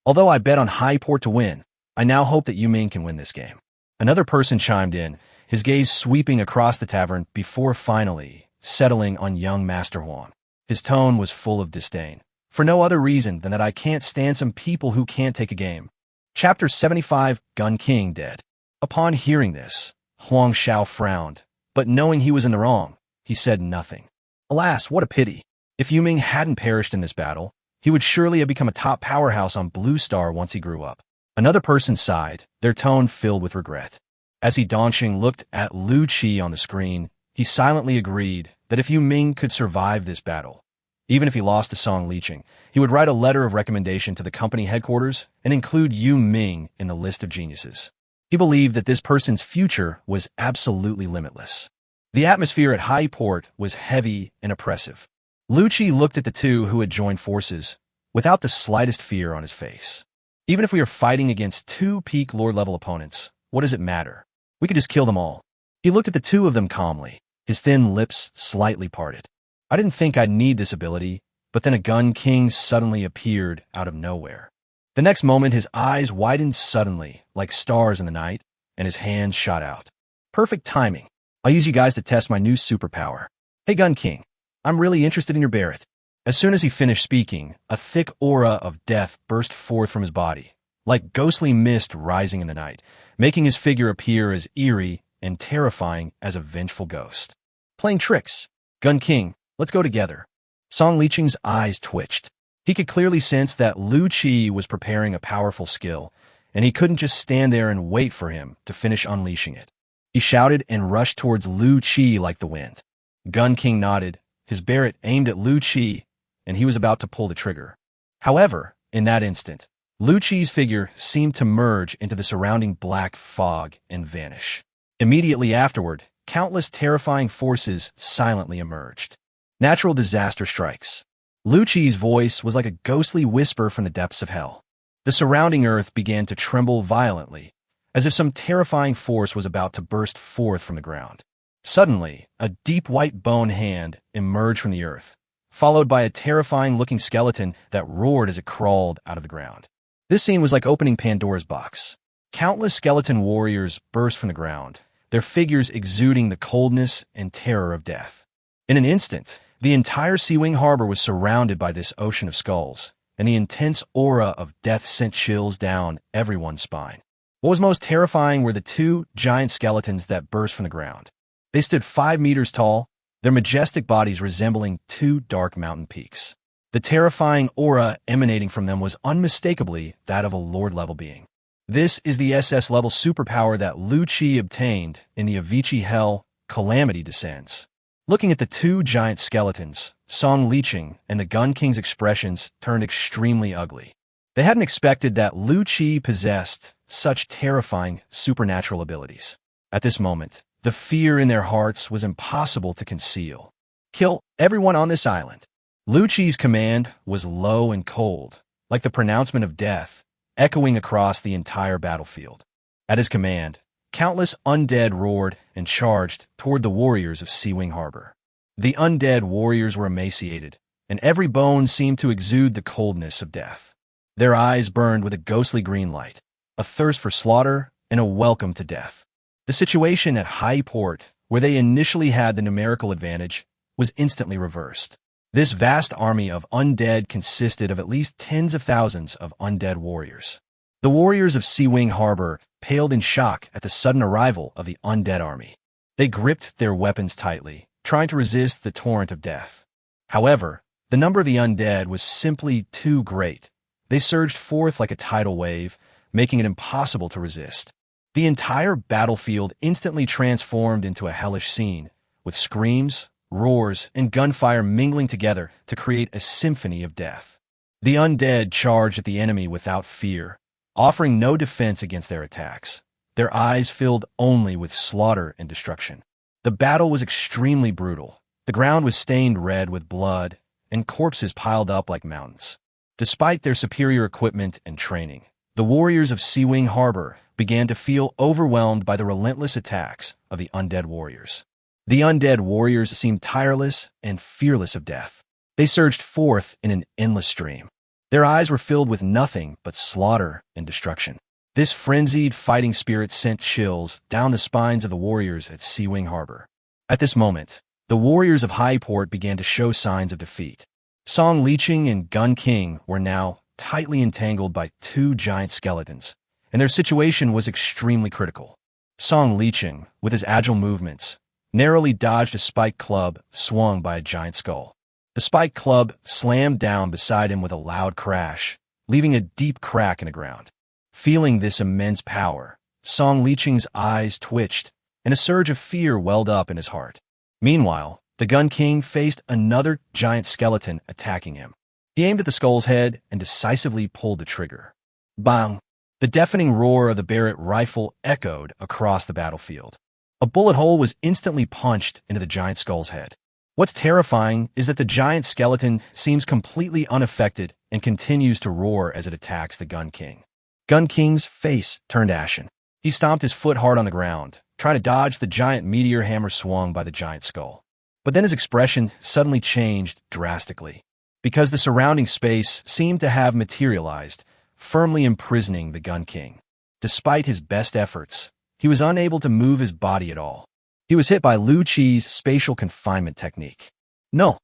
Although I bet on High Port to win, I now hope that Yu Ming can win this game. Another person chimed in, his gaze sweeping across the tavern before finally settling on young Master Huang. His tone was full of disdain, for no other reason than that I can't stand some people who can't take a game. Chapter 75, Gun King dead. Upon hearing this, Huang Shao frowned, but knowing he was in the wrong, he said nothing. Alas, what a pity. If Yu Ming hadn't perished in this battle, he would surely have become a top powerhouse on Blue Star once he grew up. Another person sighed, their tone filled with regret. As he Dongxing looked at Lu Qi on the screen, he silently agreed that if Yu Ming could survive this battle, even if he lost to Song Liqing, he would write a letter of recommendation to the company headquarters and include Yu Ming in the list of geniuses. He believed that this person's future was absolutely limitless. The atmosphere at High Port was heavy and oppressive. Lu Qi looked at the two who had joined forces without the slightest fear on his face. Even if we are fighting against two peak Lord-level opponents, what does it matter? We could just kill them all. He looked at the two of them calmly, his thin lips slightly parted. I didn't think I'd need this ability, but then a Gun King suddenly appeared out of nowhere. The next moment, his eyes widened suddenly, like stars in the night, and his hands shot out. Perfect timing. I'll use you guys to test my new superpower. Hey, Gun King, I'm really interested in your Barrett. As soon as he finished speaking, a thick aura of death burst forth from his body, like ghostly mist rising in the night, making his figure appear as eerie and terrifying as a vengeful ghost. Playing tricks. Gun King, Let's go together. Song Liqing's eyes twitched. He could clearly sense that Lu Qi was preparing a powerful skill, and he couldn't just stand there and wait for him to finish unleashing it. He shouted and rushed towards Lu Qi like the wind. Gun King nodded, his barret aimed at Lu Qi, and he was about to pull the trigger. However, in that instant, Lu Qi's figure seemed to merge into the surrounding black fog and vanish. Immediately afterward, countless terrifying forces silently emerged. Natural disaster strikes. Lu Qi's voice was like a ghostly whisper from the depths of hell. The surrounding earth began to tremble violently, as if some terrifying force was about to burst forth from the ground. Suddenly, a deep white bone hand emerged from the earth, followed by a terrifying-looking skeleton that roared as it crawled out of the ground. This scene was like opening Pandora's box. Countless skeleton warriors burst from the ground, their figures exuding the coldness and terror of death. In an instant, the entire Seawing Harbor was surrounded by this ocean of skulls, and the intense aura of death sent chills down everyone's spine. What was most terrifying were the two giant skeletons that burst from the ground. They stood 5 meters tall, their majestic bodies resembling two dark mountain peaks. The terrifying aura emanating from them was unmistakably that of a Lord-level being. This is the SS-level superpower that Lu Qi obtained in the Avicii Hell Calamity Descends. Looking at the two giant skeletons, Song Liqing and the Gun King's expressions turned extremely ugly. They hadn't expected that Lu Qi possessed such terrifying supernatural abilities. At this moment, the fear in their hearts was impossible to conceal. Kill everyone on this island. Lu Qi's command was low and cold, like the pronouncement of death, echoing across the entire battlefield. At his command, countless undead roared and charged toward the warriors of Seawing Harbor. The undead warriors were emaciated, and every bone seemed to exude the coldness of death. Their eyes burned with a ghostly green light, a thirst for slaughter and a welcome to death. The situation at High Port, where they initially had the numerical advantage, was instantly reversed. This vast army of undead consisted of at least tens of thousands of undead warriors. The warriors of Seawing Harbor paled in shock at the sudden arrival of the undead army. They gripped their weapons tightly, trying to resist the torrent of death. However, the number of the undead was simply too great. They surged forth like a tidal wave, making it impossible to resist. The entire battlefield instantly transformed into a hellish scene, with screams, roars, and gunfire mingling together to create a symphony of death. The undead charged at the enemy without fear, offering no defense against their attacks, their eyes filled only with slaughter and destruction. The battle was extremely brutal. The ground was stained red with blood, and corpses piled up like mountains. Despite their superior equipment and training, the warriors of Seawing Harbor began to feel overwhelmed by the relentless attacks of the undead warriors. The undead warriors seemed tireless and fearless of death. They surged forth in an endless stream. Their eyes were filled with nothing but slaughter and destruction. This frenzied fighting spirit sent chills down the spines of the warriors at Seawing Harbor. At this moment, the warriors of High Port began to show signs of defeat. Song Liqing and Gun King were now tightly entangled by two giant skeletons, and their situation was extremely critical. Song Liqing, with his agile movements, narrowly dodged a spike club swung by a giant skull. The spike club slammed down beside him with a loud crash, leaving a deep crack in the ground. Feeling this immense power, Song Liqing's eyes twitched, and a surge of fear welled up in his heart. Meanwhile, the Gun King faced another giant skeleton attacking him. He aimed at the skull's head and decisively pulled the trigger. Bang! The deafening roar of the Barrett rifle echoed across the battlefield. A bullet hole was instantly punched into the giant skull's head. What's terrifying is that the giant skeleton seems completely unaffected and continues to roar as it attacks the Gun King. Gun King's face turned ashen. He stomped his foot hard on the ground, trying to dodge the giant meteor hammer swung by the giant skull. But then his expression suddenly changed drastically, because the surrounding space seemed to have materialized, firmly imprisoning the Gun King. Despite his best efforts, he was unable to move his body at all. He was hit by Lu Qi's spatial confinement technique. No!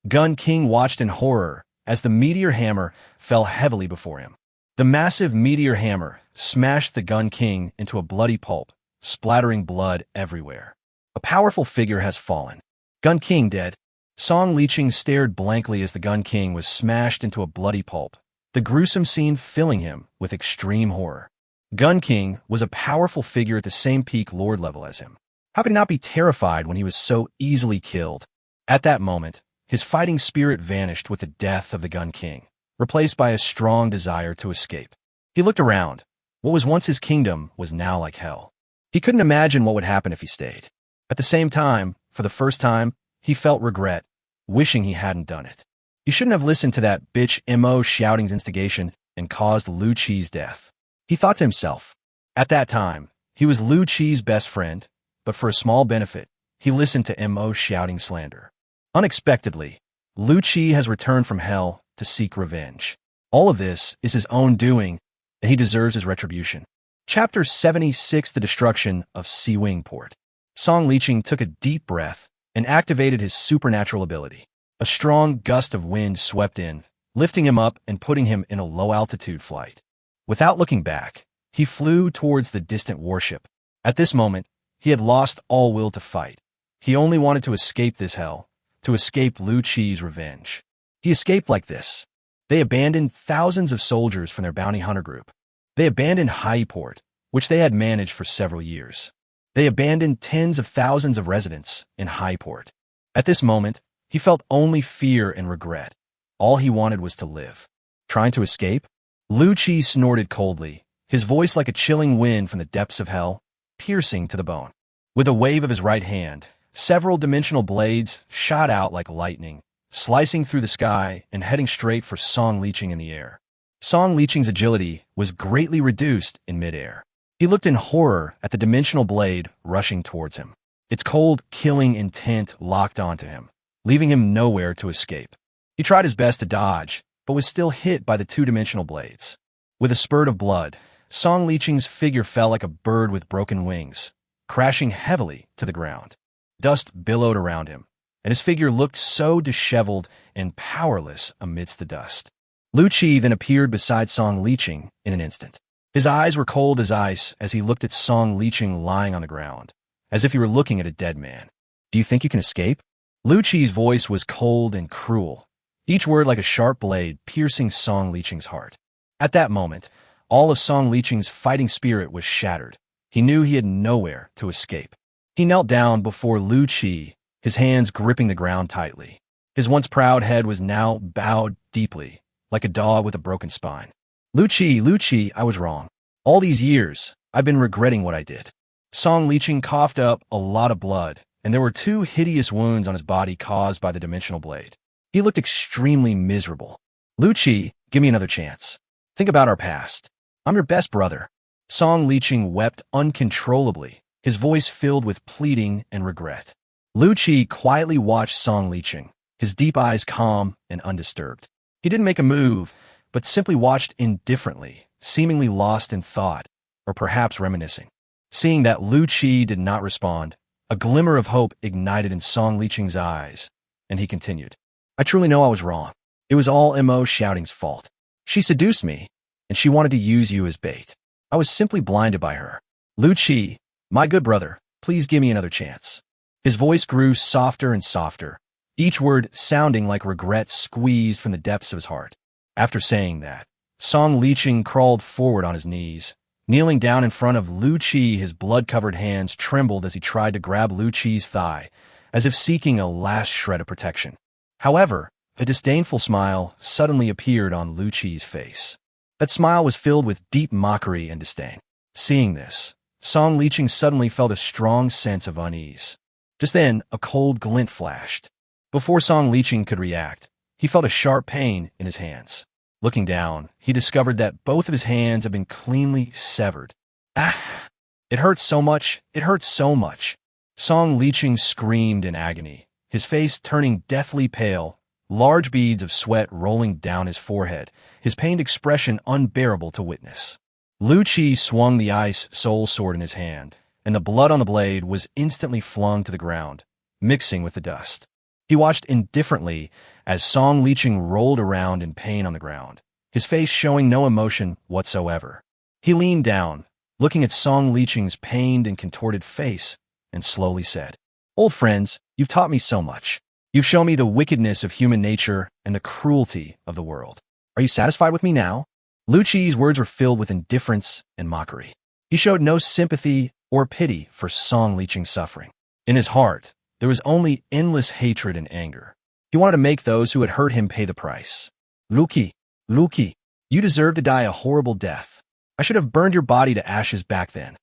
Gun King watched in horror as the meteor hammer fell heavily before him. The massive meteor hammer smashed the Gun King into a bloody pulp, splattering blood everywhere. A powerful figure has fallen. Gun King dead. Song Liqing stared blankly as the Gun King was smashed into a bloody pulp, the gruesome scene filling him with extreme horror. Gun King was a powerful figure at the same peak lord level as him. How could he not be terrified when he was so easily killed? At that moment, his fighting spirit vanished with the death of the Gun King, replaced by a strong desire to escape. He looked around. What was once his kingdom was now like hell. He couldn't imagine what would happen if he stayed. At the same time, for the first time, he felt regret, wishing he hadn't done it. He shouldn't have listened to that bitch Mo shouting's instigation and caused Lu Qi's death. He thought to himself. At that time, he was Lu Qi's best friend, but for a small benefit, he listened to Mo shouting slander. Unexpectedly, Lu Qi has returned from hell to seek revenge. All of this is his own doing, and he deserves his retribution. Chapter 76: The Destruction of Siwing Port. Song Liqing took a deep breath and activated his supernatural ability. A strong gust of wind swept in, lifting him up and putting him in a low-altitude flight. Without looking back, he flew towards the distant warship. At this moment, he had lost all will to fight. He only wanted to escape this hell, to escape Lu Qi's revenge. He escaped like this. They abandoned thousands of soldiers from their bounty hunter group. They abandoned Highport, which they had managed for several years. They abandoned tens of thousands of residents in Highport. At this moment, he felt only fear and regret. All he wanted was to live. Trying to escape? Lu Qi snorted coldly, his voice like a chilling wind from the depths of hell, piercing to the bone. With a wave of his right hand, several dimensional blades shot out like lightning, slicing through the sky and heading straight for Song Liqing in the air. Song Liqing's agility was greatly reduced in midair. He looked in horror at the dimensional blade rushing towards him. Its cold, killing intent locked onto him, leaving him nowhere to escape. He tried his best to dodge, but was still hit by the two-dimensional blades. With a spurt of blood, Song Liqing's figure fell like a bird with broken wings, crashing heavily to the ground. Dust billowed around him, and his figure looked so disheveled and powerless amidst the dust. Lu Qi then appeared beside Song Liqing in an instant. His eyes were cold as ice as he looked at Song Liqing lying on the ground, as if he were looking at a dead man. "Do you think you can escape?" Lu Qi's voice was cold and cruel, each word like a sharp blade piercing Song Liqing's heart. At that moment, all of Song Liqing's fighting spirit was shattered. He knew he had nowhere to escape. He knelt down before Lu Qi, his hands gripping the ground tightly. His once proud head was now bowed deeply, like a dog with a broken spine. Lu Qi, I was wrong. All these years, I've been regretting what I did." Song Liqing coughed up a lot of blood, and there were two hideous wounds on his body caused by the dimensional blade. He looked extremely miserable. "Lu Qi, give me another chance. Think about our past. I'm your best brother." Song Liqing wept uncontrollably, his voice filled with pleading and regret. Lu Qi quietly watched Song Liqing, his deep eyes calm and undisturbed. He didn't make a move, but simply watched indifferently, seemingly lost in thought, or perhaps reminiscing. Seeing that Lu Qi did not respond, a glimmer of hope ignited in Song Liqing's eyes, and he continued. "I truly know I was wrong. It was all Mo shouting's fault. She seduced me, and she wanted to use you as bait. I was simply blinded by her. Lu Qi, my good brother, please give me another chance." His voice grew softer and softer, each word sounding like regret squeezed from the depths of his heart. After saying that, Song Liqing crawled forward on his knees. Kneeling down in front of Lu Qi, his blood-covered hands trembled as he tried to grab Lu Qi's thigh, as if seeking a last shred of protection. However, a disdainful smile suddenly appeared on Lu Qi's face. That smile was filled with deep mockery and disdain. Seeing this, Song Liqing suddenly felt a strong sense of unease. Just then, a cold glint flashed. Before Song Liqing could react, he felt a sharp pain in his hands. Looking down, he discovered that both of his hands had been cleanly severed. "Ah! It hurts so much! It hurts so much!" Song Liqing screamed in agony, his face turning deathly pale, large beads of sweat rolling down his forehead, his pained expression unbearable to witness. Lu Qi swung the ice soul sword in his hand, and the blood on the blade was instantly flung to the ground, mixing with the dust. He watched indifferently as Song Liqing rolled around in pain on the ground, his face showing no emotion whatsoever. He leaned down, looking at Song Liqing's pained and contorted face, and slowly said, "Old friends, you've taught me so much. You've shown me the wickedness of human nature and the cruelty of the world. Are you satisfied with me now? Lu Qi's words were filled with indifference and mockery. He showed no sympathy or pity for Song Liqing's suffering. In his heart, there was only endless hatred and anger. He wanted to make those who had hurt him pay the price. Lu Qi, you deserve to die a horrible death. I should have burned your body to ashes back then.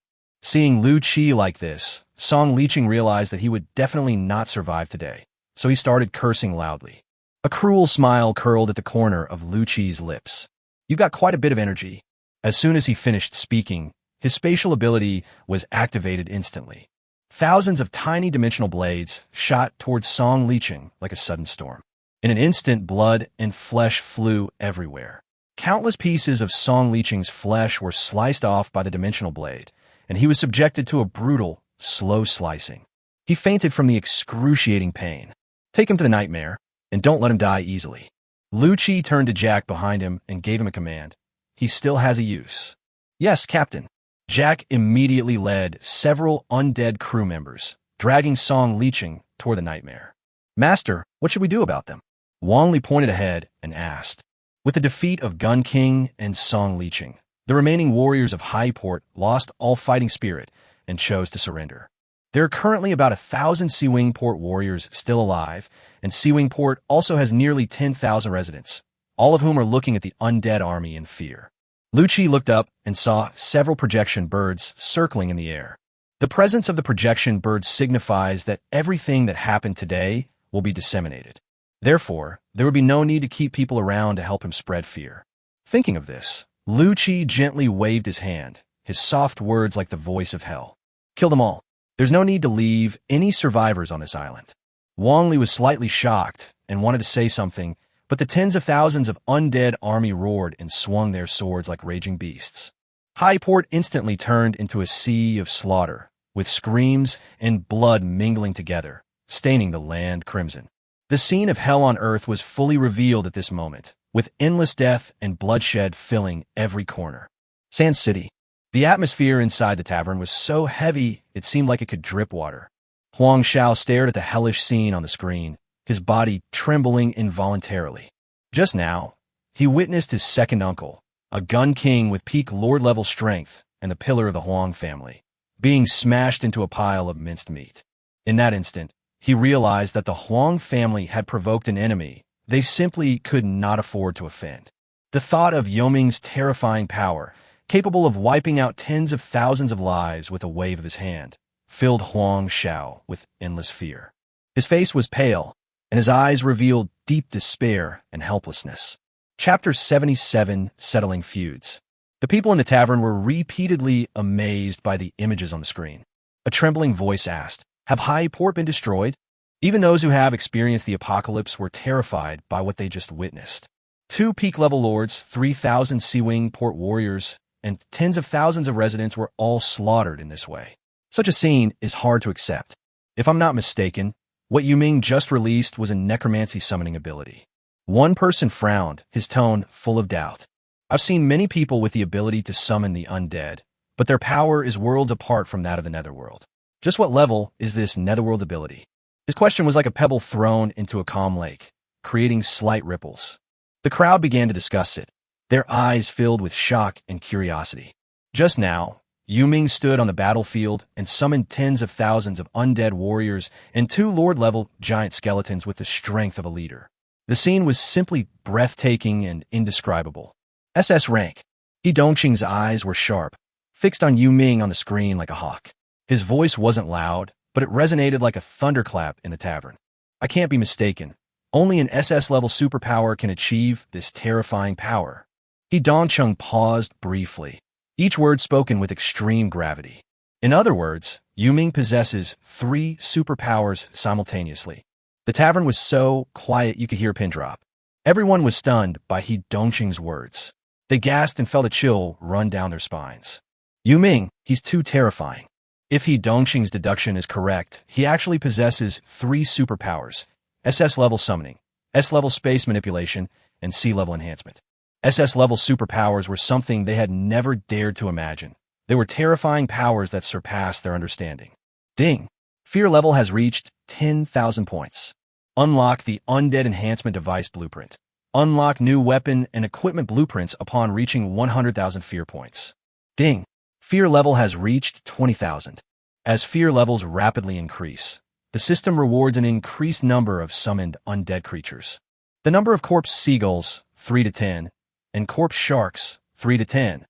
Seeing Lu Qi like this, Song Liqing realized that he would definitely not survive today, so he started cursing loudly. A cruel smile curled at the corner of Lu Qi's lips. You've got quite a bit of energy. As soon as he finished speaking, his spatial ability was activated instantly. Thousands of tiny dimensional blades shot towards Song Liqing like a sudden storm. In an instant, blood and flesh flew everywhere. Countless pieces of Song Liqing's flesh were sliced off by the dimensional blade, and he was subjected to a brutal, slow slicing. He fainted from the excruciating pain. Take him to the nightmare, and don't let him die easily. Lu Qi turned to Jack behind him and gave him a command. He still has a use. Yes, Captain. Jack immediately led several undead crew members, dragging Song Liqing toward the nightmare. Master, what should we do about them? Wang Li pointed ahead and asked. With the defeat of Gun King and Song Liqing, the remaining warriors of High Port lost all fighting spirit and chose to surrender. There are currently about 1,000 Seawing Port warriors still alive, and Seawing Port also has nearly 10,000 residents, all of whom are looking at the undead army in fear. Lu Qi looked up and saw several projection birds circling in the air. The presence of the projection birds signifies that everything that happened today will be disseminated. Therefore, there would be no need to keep people around to help him spread fear. Thinking of this, Lu Qi gently waved his hand, his soft words like the voice of hell. Kill them all. There's no need to leave any survivors on this island. Wang Li was slightly shocked and wanted to say something, but the tens of thousands of undead army roared and swung their swords like raging beasts. High Port instantly turned into a sea of slaughter, with screams and blood mingling together, staining the land crimson. The scene of hell on earth was fully revealed at this moment, with endless death and bloodshed filling every corner. Sand City. The atmosphere inside the tavern was so heavy it seemed like it could drip water. Huang Xiao stared at the hellish scene on the screen, his body trembling involuntarily. Just now, he witnessed his second uncle, a Gun King with peak Lord-level strength and the pillar of the Huang family, being smashed into a pile of minced meat. In that instant, he realized that the Huang family had provoked an enemy they simply could not afford to offend. The thought of Yoming's terrifying power, capable of wiping out tens of thousands of lives with a wave of his hand, filled Huang Xiao with endless fear. His face was pale, and his eyes revealed deep despair and helplessness. Chapter 77, Settling Feuds. The people in the tavern were repeatedly amazed by the images on the screen. A trembling voice asked, "Have High Port been destroyed?" Even those who have experienced the apocalypse were terrified by what they just witnessed. 2 peak-level lords, 3,000 Seawing Port warriors, and tens of thousands of residents were all slaughtered in this way. Such a scene is hard to accept. If I'm not mistaken, what Yuming just released was a necromancy summoning ability. One person frowned, his tone full of doubt. I've seen many people with the ability to summon the undead, but their power is worlds apart from that of the netherworld. Just what level is this netherworld ability? His question was like a pebble thrown into a calm lake, creating slight ripples. The crowd began to discuss it, their eyes filled with shock and curiosity. Just now, Yuming stood on the battlefield and summoned tens of thousands of undead warriors and 2 Lord-level giant skeletons with the strength of a leader. The scene was simply breathtaking and indescribable. SS rank. He Dongqing's eyes were sharp, fixed on Yuming on the screen like a hawk. His voice wasn't loud, but it resonated like a thunderclap in the tavern. I can't be mistaken. Only an SS-level superpower can achieve this terrifying power. He Dongqing paused briefly, each word spoken with extreme gravity. In other words, Yuming possesses 3 superpowers simultaneously. The tavern was so quiet you could hear a pin drop. Everyone was stunned by He Dongqing's words. They gasped and felt a chill run down their spines. Yuming, he's too terrifying. If He Dongqing's deduction is correct, he actually possesses 3 superpowers: SS-level summoning, S-level space manipulation, and C-level enhancement. SS-level superpowers were something they had never dared to imagine. They were terrifying powers that surpassed their understanding. Ding! Fear level has reached 10,000 points. Unlock the Undead Enhancement Device Blueprint. Unlock new weapon and equipment blueprints upon reaching 100,000 fear points. Ding! Fear level has reached 20,000. As fear levels rapidly increase, the system rewards an increased number of summoned undead creatures. The number of corpse seagulls, 3 to 10, and corpse sharks, 3 to 10,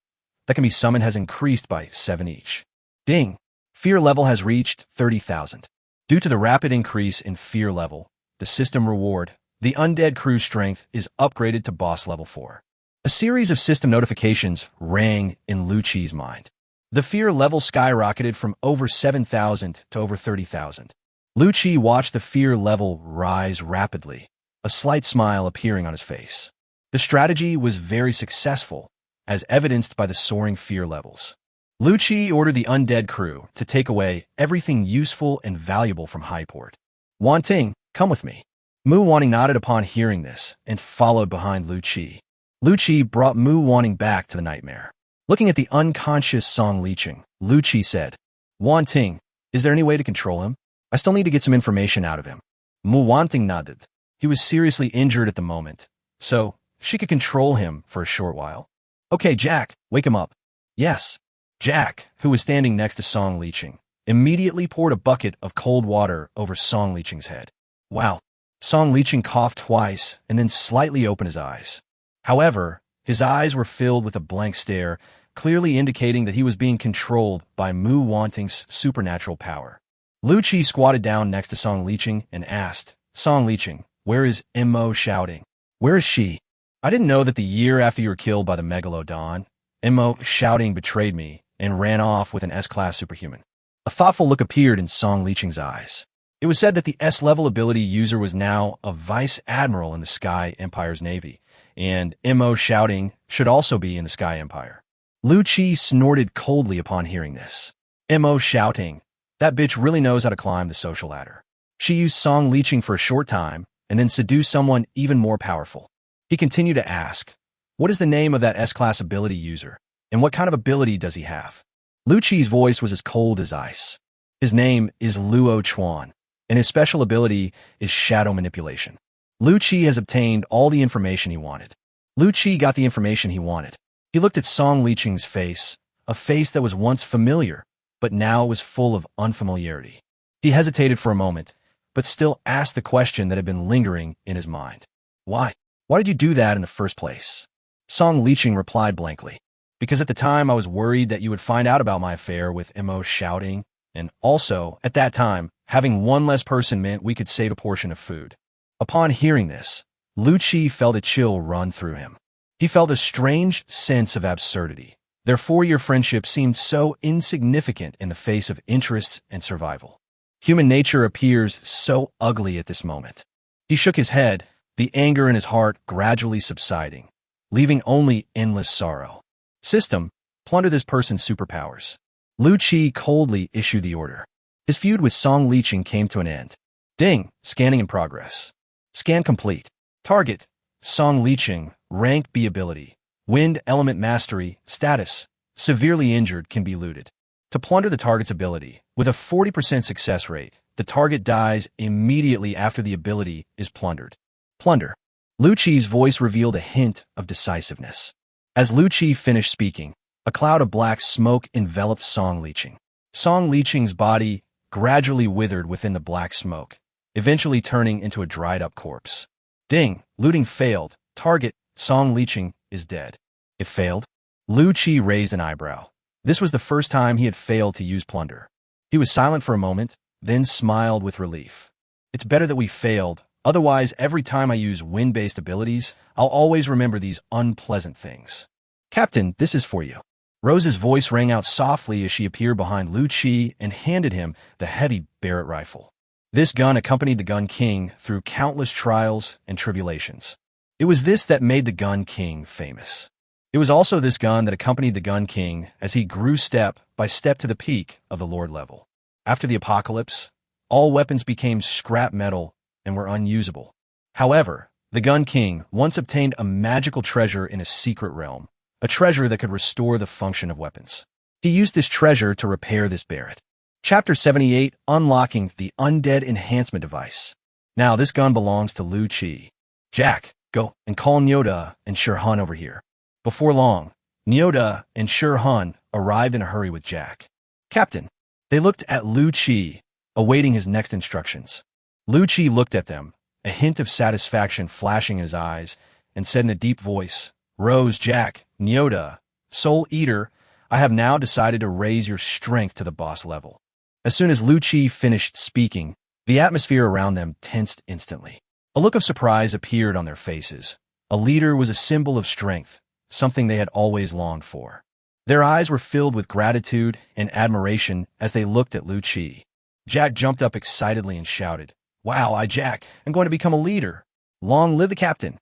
that can be summoned has increased by 7 each. Ding! Fear level has reached 30,000. Due to the rapid increase in fear level, the system reward, the undead crew strength, is upgraded to boss level 4. A series of system notifications rang in Lu Chi's mind. The fear level skyrocketed from over 7,000 to over 30,000. Lu Chi watched the fear level rise rapidly, a slight smile appearing on his face. The strategy was very successful, as evidenced by the soaring fear levels. Lu Chi ordered the undead crew to take away everything useful and valuable from Highport. Wan Ting, come with me. Mu Wanting nodded upon hearing this and followed behind Lu Chi. Lu Chi brought Mu Wanting back to the nightmare. Looking at the unconscious Song Licheng, Lu Chi said, Wan Ting, is there any way to control him? I still need to get some information out of him. Mu Wanting nodded. He was seriously injured at the moment, so she could control him for a short while. Okay, Jack, wake him up. Yes. Jack, who was standing next to Song Licheng, immediately poured a bucket of cold water over Song Licheng's head. Wow. Song Licheng coughed twice and then slightly opened his eyes. However, his eyes were filled with a blank stare, clearly indicating that he was being controlled by Mu Wanting's supernatural power. Lu Chi squatted down next to Song Licheng and asked, Song Licheng, where is Mo Shouting? Where is she? I didn't know that the year after you were killed by the Megalodon, Mo Shouting betrayed me and ran off with an S-class superhuman. A thoughtful look appeared in Song Licheng's eyes. It was said that the S-level ability user was now a vice admiral in the Sky Empire's navy, and Mo Shouting should also be in the Sky Empire. Lu Chi snorted coldly upon hearing this. Mo Shouting, that bitch really knows how to climb the social ladder. She used Song Licheng for a short time and then seduced someone even more powerful. He continued to ask, what is the name of that S-class ability user, and what kind of ability does he have? Lu Chi's voice was as cold as ice. His name is Luo Chuan, and his special ability is shadow manipulation. Lu Chi has obtained all the information he wanted. Lu Chi got the information he wanted. He looked at Song Licheng's face, a face that was once familiar, but now was full of unfamiliarity. He hesitated for a moment, but still asked the question that had been lingering in his mind. Why? Why did you do that in the first place? Song Licheng replied blankly. Because at the time I was worried that you would find out about my affair with Mo Shouting, and also, at that time, having one less person meant we could save a portion of food. Upon hearing this, Lu Chi felt a chill run through him. He felt a strange sense of absurdity. Their 4-year friendship seemed so insignificant in the face of interests and survival. Human nature appears so ugly at this moment. He shook his head, the anger in his heart gradually subsiding, leaving only endless sorrow. System, plunder this person's superpowers. Lu Chi coldly issued the order. His feud with Song Licheng came to an end. Ding, scanning in progress. Scan complete. Target, Song Licheng, rank B ability. Wind element mastery, status, severely injured, can be looted. To plunder the target's ability, with a 40% success rate, the target dies immediately after the ability is plundered. Plunder. Lu Chi's voice revealed a hint of decisiveness. As Lu Chi finished speaking, a cloud of black smoke enveloped Song Licheng. Song Licheng's body gradually withered within the black smoke, eventually turning into a dried-up corpse. Ding, looting failed. Target, Song Licheng, is dead. It failed? Lu Chi raised an eyebrow. This was the first time he had failed to use plunder. He was silent for a moment, then smiled with relief. It's better that we failed. Otherwise, every time I use wind-based abilities, I'll always remember these unpleasant things. Captain, this is for you. Rose's voice rang out softly as she appeared behind Lu Chi and handed him the heavy Barrett rifle. This gun accompanied the Gun King through countless trials and tribulations. It was this that made the Gun King famous. It was also this gun that accompanied the Gun King as he grew step by step to the peak of the Lord level. After the apocalypse, all weapons became scrap metal and were unusable. However, the Gun King once obtained a magical treasure in a secret realm, a treasure that could restore the function of weapons. He used this treasure to repair this Barrett. Chapter 78, Unlocking the Undead Enhancement Device. Now this gun belongs to Lu Chi. Jack, go and call Nyoda and Shirhan over here. Before long, Nyoda and Shirhan arrived in a hurry with Jack. Captain. They looked at Lu Chi, awaiting his next instructions. Lu Chi looked at them, a hint of satisfaction flashing in his eyes, and said in a deep voice, Rose, Jack, Nyoda, Soul Eater, I have now decided to raise your strength to the boss level. As soon as Lu Chi finished speaking, the atmosphere around them tensed instantly. A look of surprise appeared on their faces. A leader was a symbol of strength, something they had always longed for. Their eyes were filled with gratitude and admiration as they looked at Lu Chi. Jack jumped up excitedly and shouted, Wow, Jack, I'm going to become a leader. Long live the captain.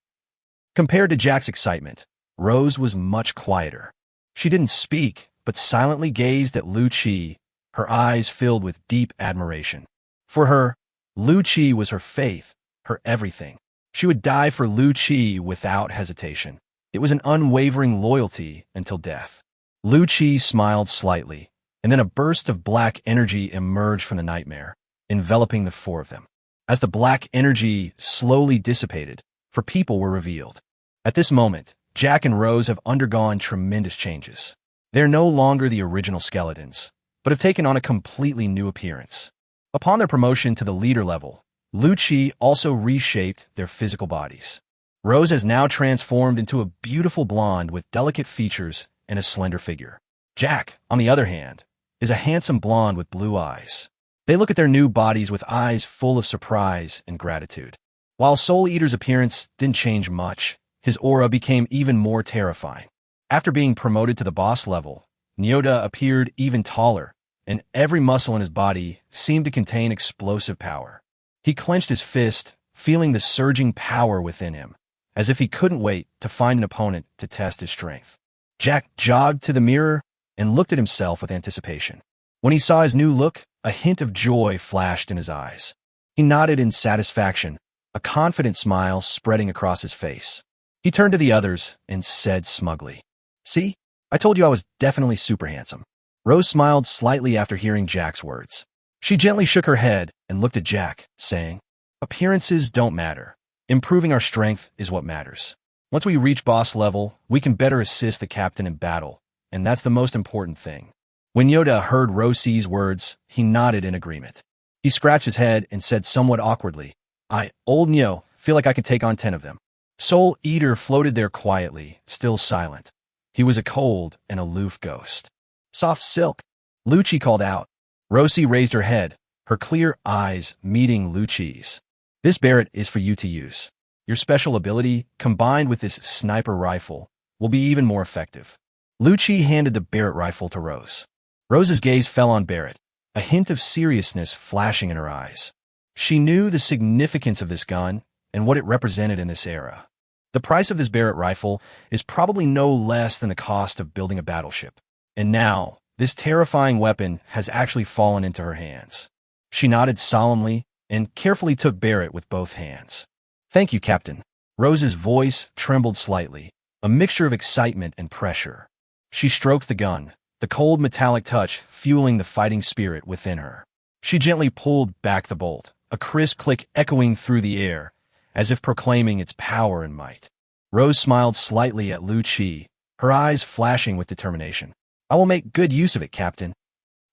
Compared to Jack's excitement, Rose was much quieter. She didn't speak, but silently gazed at Lu Chi, her eyes filled with deep admiration. For her, Lu Chi was her faith, her everything. She would die for Lu Chi without hesitation. It was an unwavering loyalty until death. Lu Chi smiled slightly, and then a burst of black energy emerged from the nightmare, enveloping the four of them. As the black energy slowly dissipated, four people were revealed. At this moment, Jack and Rose have undergone tremendous changes. They're no longer the original skeletons, but have taken on a completely new appearance. Upon their promotion to the leader level, Lu Chi also reshaped their physical bodies. Rose has now transformed into a beautiful blonde with delicate features and a slender figure. Jack, on the other hand, is a handsome blonde with blue eyes. They look at their new bodies with eyes full of surprise and gratitude. While Soul Eater's appearance didn't change much, his aura became even more terrifying. After being promoted to the boss level, Nyoda appeared even taller, and every muscle in his body seemed to contain explosive power. He clenched his fist, feeling the surging power within him, as if he couldn't wait to find an opponent to test his strength. Jack jogged to the mirror and looked at himself with anticipation. When he saw his new look, a hint of joy flashed in his eyes. He nodded in satisfaction, a confident smile spreading across his face. He turned to the others and said smugly, See, I told you I was definitely super handsome. Rose smiled slightly after hearing Jack's words. She gently shook her head and looked at Jack, saying, Appearances don't matter. Improving our strength is what matters. Once we reach boss level, we can better assist the captain in battle, and that's the most important thing. When Yoda heard Rosie's words, he nodded in agreement. He scratched his head and said somewhat awkwardly, Old Nyo, feel like I can take on 10 of them. Soul Eater floated there quietly, still silent. He was a cold and aloof ghost. Soft silk, Lu Chi called out. Rosie raised her head, her clear eyes meeting Lu Chi's. This Barrett is for you to use. Your special ability, combined with this sniper rifle, will be even more effective. Lu Chi handed the Barrett rifle to Rose. Rose's gaze fell on Barrett, a hint of seriousness flashing in her eyes. She knew the significance of this gun and what it represented in this era. The price of this Barrett rifle is probably no less than the cost of building a battleship. And now, this terrifying weapon has actually fallen into her hands. She nodded solemnly and carefully took Barrett with both hands. Thank you, Captain. Rose's voice trembled slightly, a mixture of excitement and pressure. She stroked the gun, the cold metallic touch fueling the fighting spirit within her. She gently pulled back the bolt, a crisp click echoing through the air, as if proclaiming its power and might. Rose smiled slightly at Lu Chi, her eyes flashing with determination. I will make good use of it, Captain.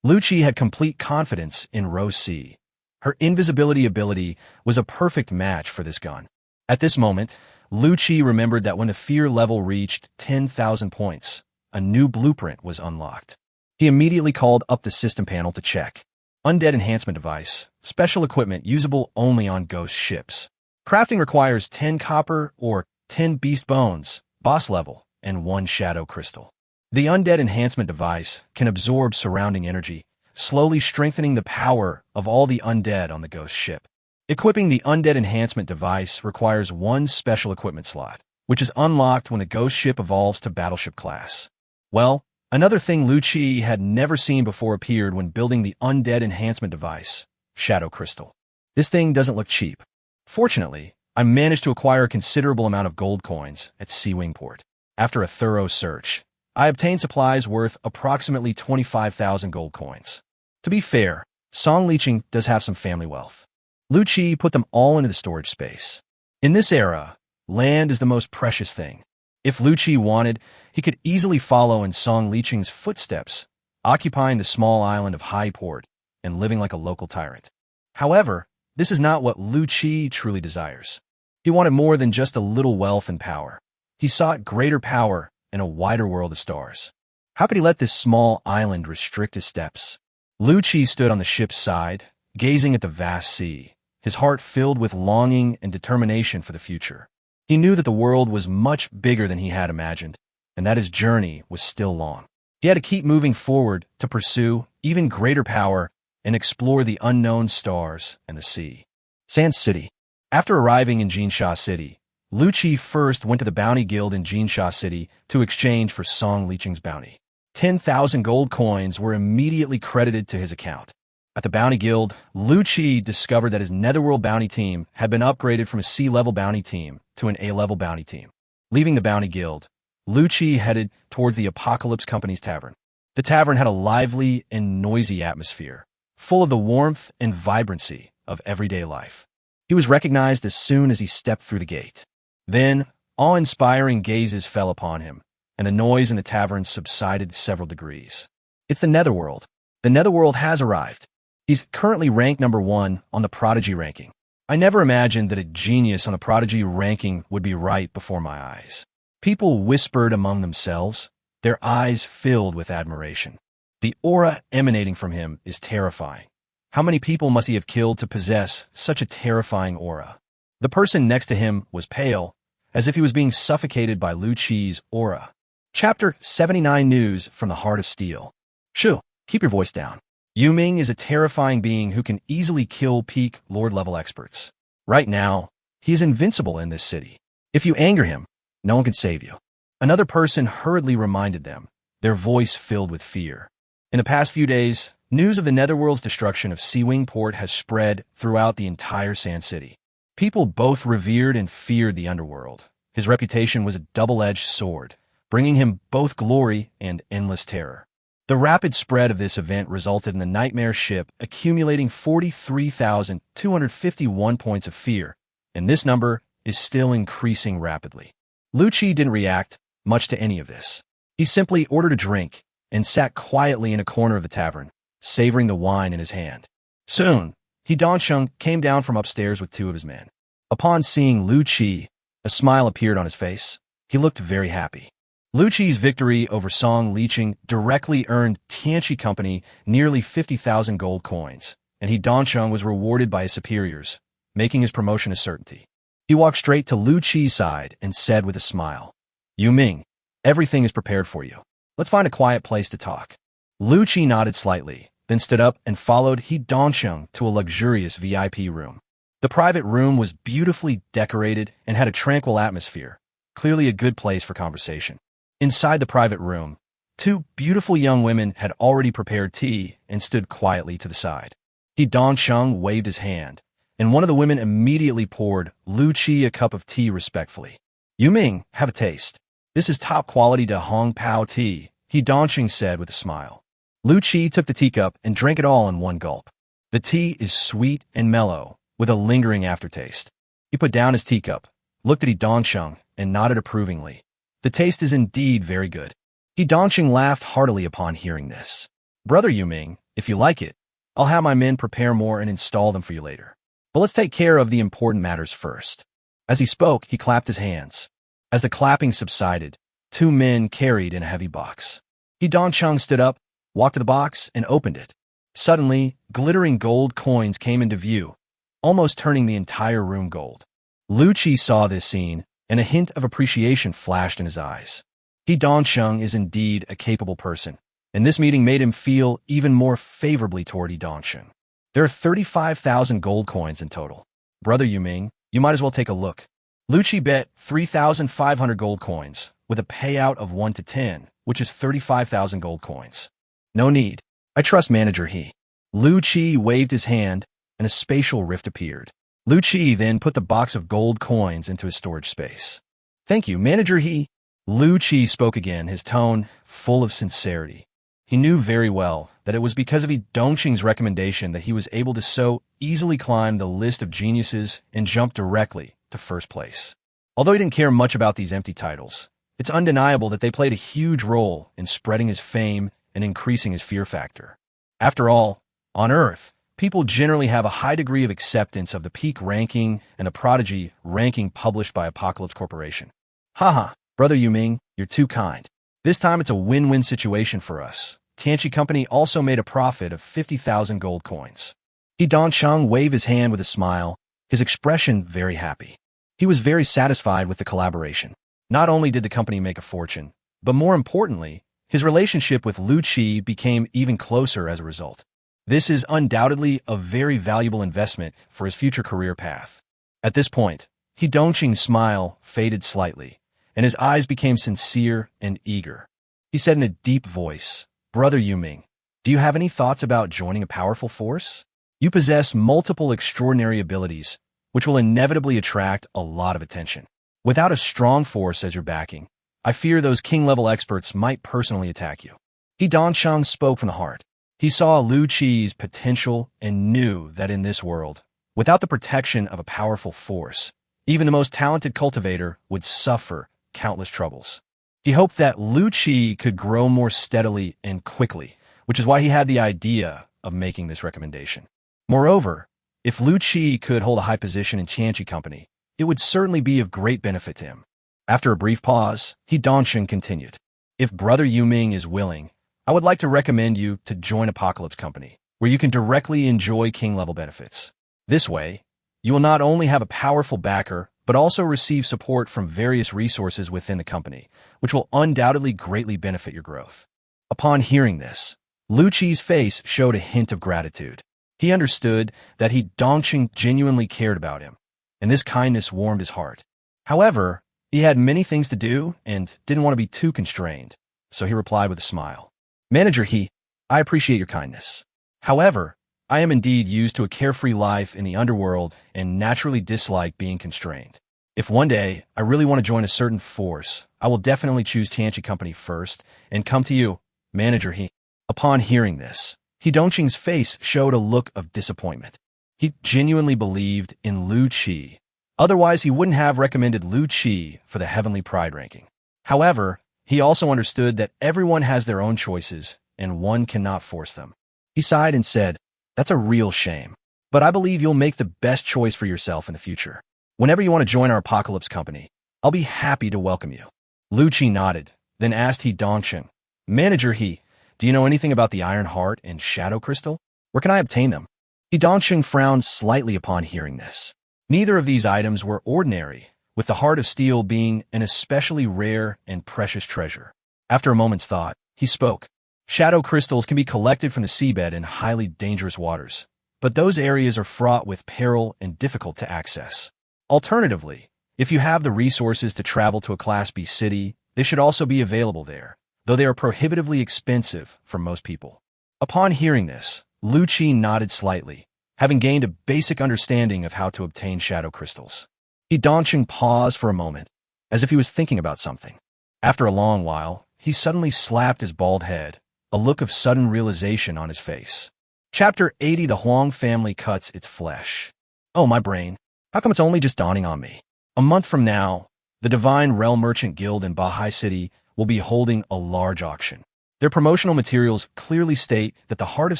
Lu Chi had complete confidence in Rosie. Her invisibility ability was a perfect match for this gun. At this moment, Lu Chi remembered that when the fear level reached 10,000 points, a new blueprint was unlocked. He immediately called up the system panel to check. Undead enhancement device, special equipment usable only on ghost ships. Crafting requires 10 copper or 10 beast bones, boss level, and 1 shadow crystal. The undead enhancement device can absorb surrounding energy, slowly strengthening the power of all the undead on the ghost ship. Equipping the undead enhancement device requires 1 special equipment slot, which is unlocked when the ghost ship evolves to battleship class. Well, another thing Lu Chi had never seen before appeared when building the undead enhancement device, Shadow Crystal. This thing doesn't look cheap. Fortunately, I managed to acquire a considerable amount of gold coins at Sea Wingport. After a thorough search, I obtained supplies worth approximately 25,000 gold coins. To be fair, Song Leeching does have some family wealth. Lu Qi put them all into the storage space. In this era, land is the most precious thing. If Lu Qi wanted, he could easily follow in Song Liqing's footsteps, occupying the small island of High Port and living like a local tyrant. However, this is not what Lu Qi truly desires. He wanted more than just a little wealth and power. He sought greater power and a wider world of stars. How could he let this small island restrict his steps? Lu Qi stood on the ship's side, gazing at the vast sea, his heart filled with longing and determination for the future. He knew that the world was much bigger than he had imagined, and that his journey was still long. He had to keep moving forward to pursue even greater power and explore the unknown stars and the sea. Sand City. After arriving in Jinsha City, Lu Qi first went to the Bounty Guild in Jinsha City to exchange for Song Liqing's bounty. 10,000 gold coins were immediately credited to his account. At the Bounty Guild, Lu Qi discovered that his Netherworld bounty team had been upgraded from a C-level bounty team to an A-level bounty team. Leaving the Bounty Guild, Lu Qi headed towards the Apocalypse Company's tavern. The tavern had a lively and noisy atmosphere, full of the warmth and vibrancy of everyday life. He was recognized as soon as he stepped through the gate. Then, awe-inspiring gazes fell upon him, and the noise in the tavern subsided several degrees. It's the Netherworld. The Netherworld has arrived. He's currently ranked number 1 on the Prodigy ranking. I never imagined that a genius on the Prodigy ranking would be right before my eyes. People whispered among themselves, their eyes filled with admiration. The aura emanating from him is terrifying. How many people must he have killed to possess such a terrifying aura? The person next to him was pale, as if he was being suffocated by Lu Qi's aura. Chapter 79 News from the Heart of Steel. Shu, keep your voice down. Yu Ming is a terrifying being who can easily kill peak Lord-level experts. Right now, he is invincible in this city. If you anger him, no one can save you. Another person hurriedly reminded them, their voice filled with fear. In the past few days, news of the Netherworld's destruction of Seawing Port has spread throughout the entire Sand City. People both revered and feared the underworld. His reputation was a double-edged sword, bringing him both glory and endless terror. The rapid spread of this event resulted in the Nightmare ship accumulating 43,251 points of fear, and this number is still increasing rapidly. Lu Qi didn't react much to any of this. He simply ordered a drink and sat quietly in a corner of the tavern, savoring the wine in his hand. Soon, He Donsheng came down from upstairs with 2 of his men. Upon seeing Lu Qi, a smile appeared on his face. He looked very happy. Lu Qi's victory over Song Liqing directly earned Tianqi Company nearly 50,000 gold coins, and He Donsheng was rewarded by his superiors, making his promotion a certainty. He walked straight to Lu Qi's side and said with a smile, "Yu Ming, everything is prepared for you. Let's find a quiet place to talk." Lu Qi nodded slightly, then stood up and followed He Donsheng to a luxurious VIP room. The private room was beautifully decorated and had a tranquil atmosphere, clearly a good place for conversation. Inside the private room, 2 beautiful young women had already prepared tea and stood quietly to the side. He Donsheng waved his hand, and one of the women immediately poured Lu Qi a cup of tea respectfully. "Yu Ming, have a taste. This is top-quality Da Hong Pao tea," He Donsheng said with a smile. Lu Qi took the teacup and drank it all in one gulp. The tea is sweet and mellow, with a lingering aftertaste. He put down his teacup, looked at He Donsheng, and nodded approvingly. The taste is indeed very good. He Donsheng laughed heartily upon hearing this. "Brother Yu Ming, if you like it, I'll have my men prepare more and install them for you later. But let's take care of the important matters first." As he spoke, he clapped his hands. As the clapping subsided, 2 men carried in a heavy box. He Donsheng stood up, walked to the box, and opened it. Suddenly, glittering gold coins came into view, almost turning the entire room gold. Lu Qi saw this scene, and a hint of appreciation flashed in his eyes. He Donsheng is indeed a capable person, and this meeting made him feel even more favorably toward He Donsheng. There are 35,000 gold coins in total. "Brother Yu Ming, you might as well take a look." Lu Qi bet 3,500 gold coins, with a payout of 1 to 10, which is 35,000 gold coins. "No need. I trust Manager He." Lu Qi waved his hand, and a spatial rift appeared. Lu Qi then put the box of gold coins into his storage space. "Thank you, Manager He." Lu Qi spoke again, his tone full of sincerity. He knew very well that it was because of Yi Dongqing's recommendation that he was able to so easily climb the list of geniuses and jump directly to first place. Although he didn't care much about these empty titles, it's undeniable that they played a huge role in spreading his fame and increasing his fear factor. After all, on Earth, people generally have a high degree of acceptance of the peak ranking and the prodigy ranking published by Apocalypse Corporation. Haha, Brother Yuming, you're too kind. This time it's a win-win situation for us. Tianqi Company also made a profit of 50,000 gold coins. Yi Dongqing waved his hand with a smile, his expression very happy. He was very satisfied with the collaboration. Not only did the company make a fortune, but more importantly, his relationship with Lu Qi became even closer as a result. This is undoubtedly a very valuable investment for his future career path. At this point, Yi Dongqing's smile faded slightly, and his eyes became sincere and eager. He said in a deep voice, Brother Yuming, do you have any thoughts about joining a powerful force? You possess multiple extraordinary abilities, which will inevitably attract a lot of attention. Without a strong force as your backing, I fear those king-level experts might personally attack you. Yi Dongqing spoke from the heart. He saw Lu Qi's potential and knew that in this world, without the protection of a powerful force, even the most talented cultivator would suffer countless troubles. He hoped that Lu Qi could grow more steadily and quickly, which is why he had the idea of making this recommendation. Moreover, if Lu Qi could hold a high position in Tianqi Company, it would certainly be of great benefit to him. After a brief pause, Yi Dongqing continued, If Brother Yuming is willing, I would like to recommend you to join Apocalypse Company, where you can directly enjoy king-level benefits. This way, you will not only have a powerful backer, but also receive support from various resources within the company, which will undoubtedly greatly benefit your growth. Upon hearing this, Lu Qi's face showed a hint of gratitude. He understood that Yi Dongqing genuinely cared about him, and this kindness warmed his heart. However, he had many things to do and didn't want to be too constrained, so he replied with a smile. Manager He, I appreciate your kindness. However, I am indeed used to a carefree life in the underworld and naturally dislike being constrained. If one day I really want to join a certain force, I will definitely choose Tianqi Company first and come to you, Manager He. Upon hearing this, Yi Dongqing's face showed a look of disappointment. He genuinely believed in Lu Qi. Otherwise, he wouldn't have recommended Lu Qi for the Heavenly Pride ranking. However, he also understood that everyone has their own choices, and one cannot force them. He sighed and said, That's a real shame. But I believe you'll make the best choice for yourself in the future. Whenever you want to join our Apocalypse Company, I'll be happy to welcome you. Lu Qi nodded, then asked Yi Dongqing, Manager He, do you know anything about the Iron Heart and Shadow Crystal? Where can I obtain them? Yi Dongqing frowned slightly upon hearing this. Neither of these items were ordinary, with the Heart of Steel being an especially rare and precious treasure. After a moment's thought, he spoke. Shadow crystals can be collected from the seabed in highly dangerous waters, but those areas are fraught with peril and difficult to access. Alternatively, if you have the resources to travel to a Class B city, they should also be available there, though they are prohibitively expensive for most people. Upon hearing this, Lu Qi nodded slightly, having gained a basic understanding of how to obtain shadow crystals. Yi Dongqing paused for a moment, as if he was thinking about something. After a long while, he suddenly slapped his bald head, a look of sudden realization on his face. Chapter 80: The Huang Family Cuts Its Flesh. Oh, my brain. How come it's only just dawning on me? A month from now, the Divine Realm Merchant Guild in Bahai City will be holding a large auction. Their promotional materials clearly state that the Heart of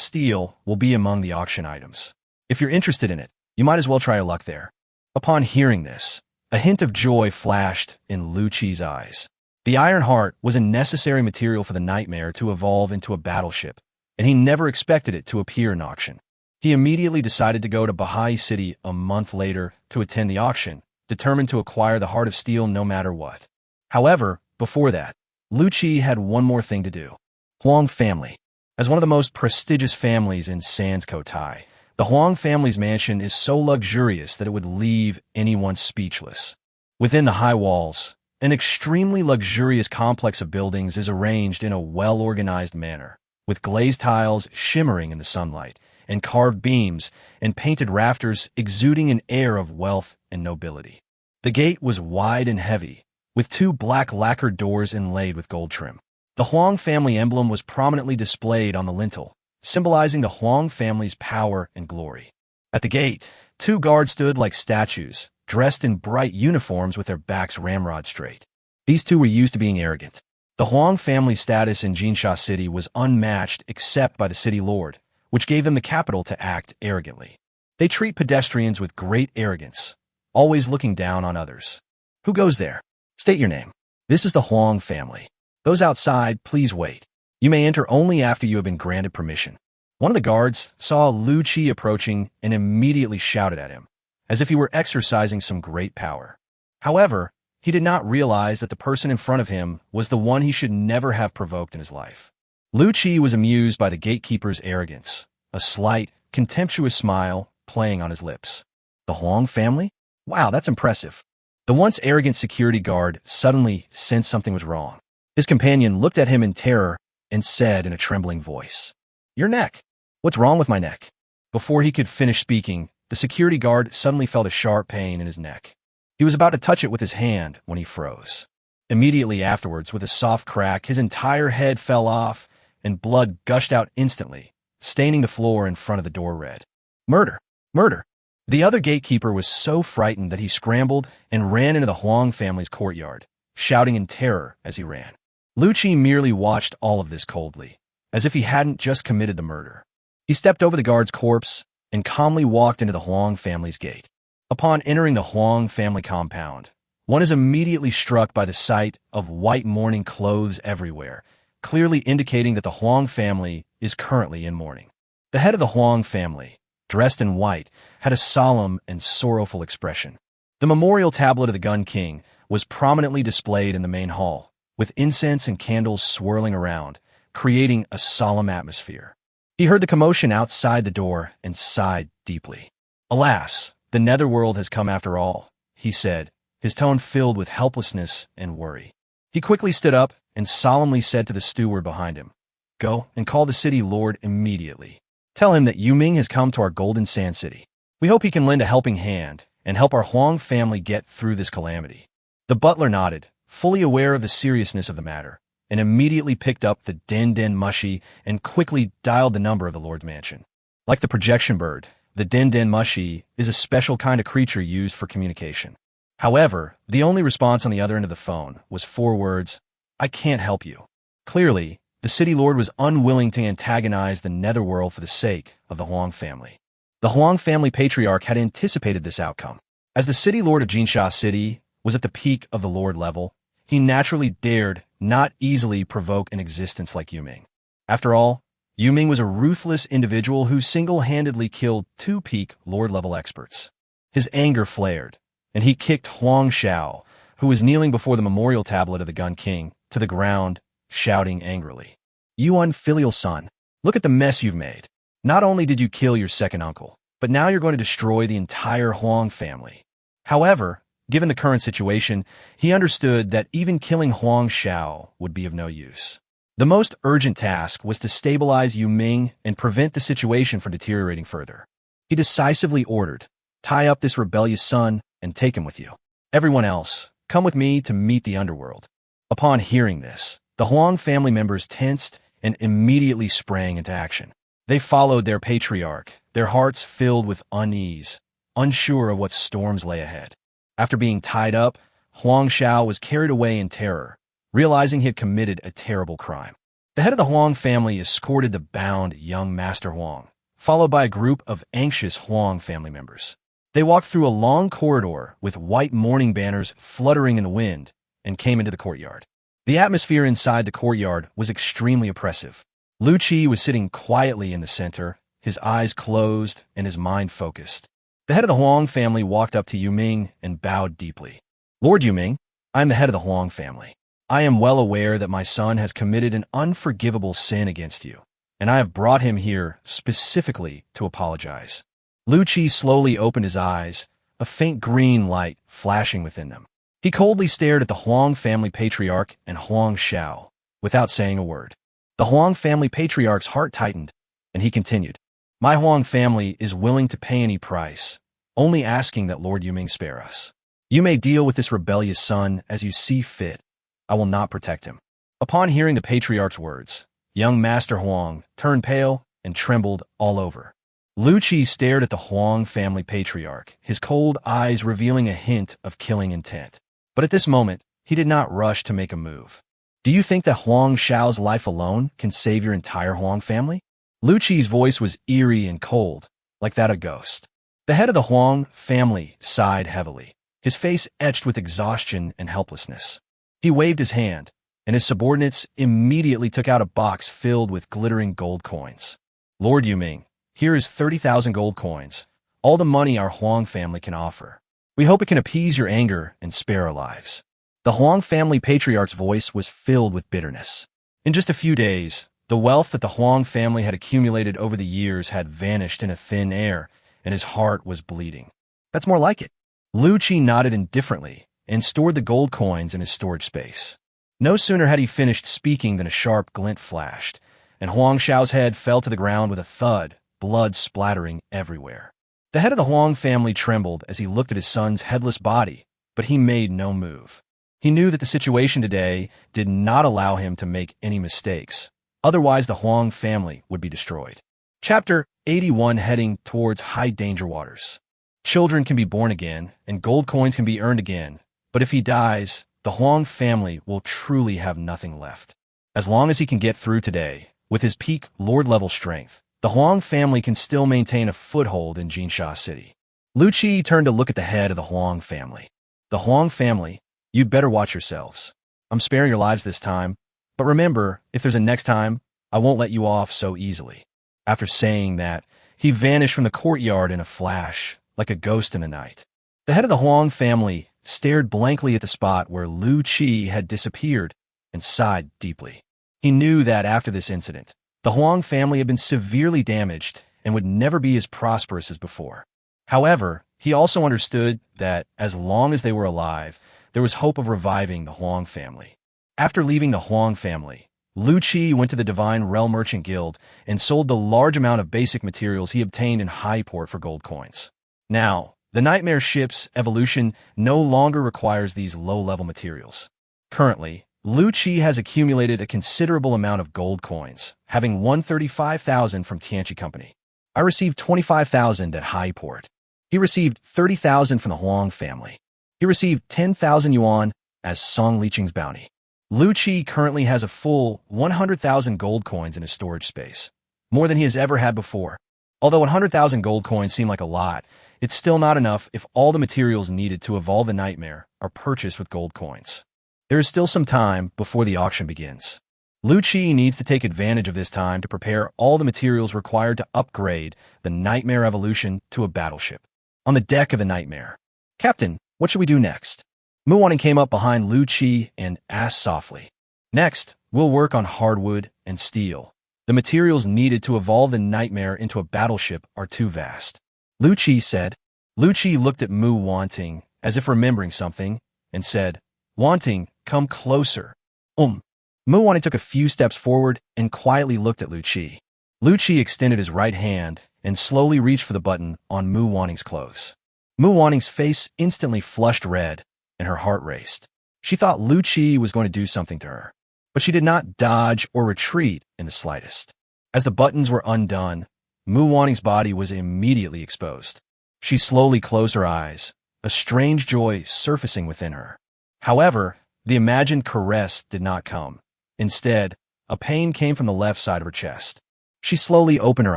Steel will be among the auction items. If you're interested in it, you might as well try your luck there. Upon hearing this, a hint of joy flashed in Lu Qi's eyes. The Iron Heart was a necessary material for the Nightmare to evolve into a battleship, and he never expected it to appear in auction. He immediately decided to go to Bahai City a month later to attend the auction, determined to acquire the Heart of Steel no matter what. However, before that, Lu Qi had one more thing to do. Huang family. As one of the most prestigious families in Sans Cotai, the Huang family's mansion is so luxurious that it would leave anyone speechless. Within the high walls, an extremely luxurious complex of buildings is arranged in a well-organized manner, with glazed tiles shimmering in the sunlight, and carved beams and painted rafters exuding an air of wealth and nobility. The gate was wide and heavy, with two black lacquered doors inlaid with gold trim. The Huang family emblem was prominently displayed on the lintel, symbolizing the Huang family's power and glory. At the gate, two guards stood like statues, dressed in bright uniforms with their backs ramrod straight. These two were used to being arrogant. The Huang family's status in Jinsha City was unmatched except by the city lord, which gave them the capital to act arrogantly. They treat pedestrians with great arrogance, always looking down on others. Who goes there? State your name. This is the Huang family. Those outside, please wait. You may enter only after you have been granted permission. One of the guards saw Lu Qi approaching and immediately shouted at him, as if he were exercising some great power. However, he did not realize that the person in front of him was the one he should never have provoked in his life. Lu Qi was amused by the gatekeeper's arrogance, a slight, contemptuous smile playing on his lips. The Huang family? Wow, that's impressive. The once arrogant security guard suddenly sensed something was wrong. His companion looked at him in terror and said in a trembling voice, "Your neck. What's wrong with my neck?" Before he could finish speaking, the security guard suddenly felt a sharp pain in his neck. He was about to touch it with his hand when he froze. Immediately afterwards, with a soft crack, his entire head fell off and blood gushed out instantly, staining the floor in front of the door red. Murder! Murder! The other gatekeeper was so frightened that he scrambled and ran into the Huang family's courtyard, shouting in terror as he ran. Lu Qi merely watched all of this coldly, as if he hadn't just committed the murder. He stepped over the guard's corpse and calmly walked into the Huang family's gate. Upon entering the Huang family compound, one is immediately struck by the sight of white mourning clothes everywhere, clearly indicating that the Huang family is currently in mourning. The head of the Huang family, dressed in white, had a solemn and sorrowful expression. The memorial tablet of the Gun King was prominently displayed in the main hall, with incense and candles swirling around, creating a solemn atmosphere. He heard the commotion outside the door and sighed deeply. Alas, the netherworld has come after all, he said, his tone filled with helplessness and worry. He quickly stood up and solemnly said to the steward behind him, "Go and call the city lord immediately. Tell him that Yuming has come to our Golden Sand City. We hope he can lend a helping hand and help our Huang family get through this calamity." The butler nodded, fully aware of the seriousness of the matter, and immediately picked up the Den Mushi and quickly dialed the number of the Lord's mansion. Like the projection bird, the Den Mushi is a special kind of creature used for communication. However, the only response on the other end of the phone was 4 words, "I can't help you." Clearly, the city lord was unwilling to antagonize the netherworld for the sake of the Huang family. The Huang family patriarch had anticipated this outcome. As the city lord of Jinsha City was at the peak of the lord level, he naturally dared not easily provoke an existence like Yuming. After all, Yuming was a ruthless individual who single-handedly killed 2 peak lord-level experts. His anger flared, and he kicked Huang Xiao, who was kneeling before the memorial tablet of the Gun King, to the ground, shouting angrily, "You unfilial son, look at the mess you've made. Not only did you kill your second uncle, but now you're going to destroy the entire Huang family." However, given the current situation, he understood that even killing Huang Xiao would be of no use. The most urgent task was to stabilize Yuming and prevent the situation from deteriorating further. He decisively ordered, "Tie up this rebellious son and take him with you. Everyone else, come with me to meet the underworld." Upon hearing this, the Huang family members tensed and immediately sprang into action. They followed their patriarch, their hearts filled with unease, unsure of what storms lay ahead. After being tied up, Huang Xiao was carried away in terror, realizing he had committed a terrible crime. The head of the Huang family escorted the bound young Master Huang, followed by a group of anxious Huang family members. They walked through a long corridor with white mourning banners fluttering in the wind and came into the courtyard. The atmosphere inside the courtyard was extremely oppressive. Lu Qi was sitting quietly in the center, his eyes closed and his mind focused. The head of the Huang family walked up to Yuming and bowed deeply. "Lord Yuming, I am the head of the Huang family. I am well aware that my son has committed an unforgivable sin against you, and I have brought him here specifically to apologize." Lu Qi slowly opened his eyes, a faint green light flashing within them. He coldly stared at the Huang family patriarch and Huang Xiao, without saying a word. The Huang family patriarch's heart tightened, and he continued, "My Huang family is willing to pay any price, only asking that Lord Yuming spare us. You may deal with this rebellious son as you see fit. I will not protect him." Upon hearing the patriarch's words, young Master Huang turned pale and trembled all over. Lu Qi stared at the Huang family patriarch, his cold eyes revealing a hint of killing intent. But at this moment, he did not rush to make a move. Do you think that Huang Xiao's life alone can save your entire Huang family? Lu Qi's voice was eerie and cold, like that of a ghost. The head of the Huang family sighed heavily, his face etched with exhaustion and helplessness. He waved his hand, and his subordinates immediately took out a box filled with glittering gold coins. Lord Yuming, here is 30,000 gold coins, all the money our Huang family can offer. We hope it can appease your anger and spare our lives. The Huang family patriarch's voice was filled with bitterness. In just a few days, the wealth that the Huang family had accumulated over the years had vanished in a thin air, and his heart was bleeding. That's more like it. Lu Qi nodded indifferently and stored the gold coins in his storage space. No sooner had he finished speaking than a sharp glint flashed, and Huang Xiao's head fell to the ground with a thud, blood splattering everywhere. The head of the Huang family trembled as he looked at his son's headless body, but he made no move. He knew that the situation today did not allow him to make any mistakes. Otherwise, the Huang family would be destroyed. Chapter 81, heading towards high danger waters. Children can be born again, and gold coins can be earned again, but if he dies, the Huang family will truly have nothing left. As long as he can get through today, with his peak Lord-level strength, the Huang family can still maintain a foothold in Jinsha City. Lu Qi turned to look at the head of the Huang family. The Huang family, you'd better watch yourselves. I'm sparing your lives this time, but remember, if there's a next time, I won't let you off so easily. After saying that, he vanished from the courtyard in a flash, like a ghost in the night. The head of the Huang family stared blankly at the spot where Lu Qi had disappeared and sighed deeply. He knew that after this incident, the Huang family had been severely damaged and would never be as prosperous as before. However, he also understood that as long as they were alive, there was hope of reviving the Huang family. After leaving the Huang family, Lu Qi went to the Divine Realm Merchant Guild and sold the large amount of basic materials he obtained in Highport for gold coins. Now, the Nightmare ship's evolution no longer requires these low-level materials. Currently, Lu Qi has accumulated a considerable amount of gold coins, having 135,000 from Tianqi Company. I received 25,000 at Highport. He received 30,000 from the Huang family. He received 10,000 yuan as Song Liqing's bounty. Lu Qi currently has a full 100,000 gold coins in his storage space, more than he has ever had before. Although 100,000 gold coins seem like a lot, it's still not enough if all the materials needed to evolve the Nightmare are purchased with gold coins. There is still some time before the auction begins. Lu Qi needs to take advantage of this time to prepare all the materials required to upgrade the Nightmare evolution to a battleship. On the deck of the Nightmare, Captain, what should we do next? Mu Wanting came up behind Lu Qi and asked softly. Next, we'll work on hardwood and steel. The materials needed to evolve the Nightmare into a battleship are too vast. Lu Qi said. Lu Qi looked at Mu Wanting as if remembering something and said, Wanting, come closer. Mu Wanting took a few steps forward and quietly looked at Lu Qi. Lu Qi extended his right hand and slowly reached for the button on Mu Wanting's clothes. Mu Wanting's face instantly flushed red, and her heart raced. She thought Lu Qi was going to do something to her, but she did not dodge or retreat in the slightest. As the buttons were undone, Mu Wanting's body was immediately exposed. She slowly closed her eyes, a strange joy surfacing within her. However, the imagined caress did not come. Instead, a pain came from the left side of her chest. She slowly opened her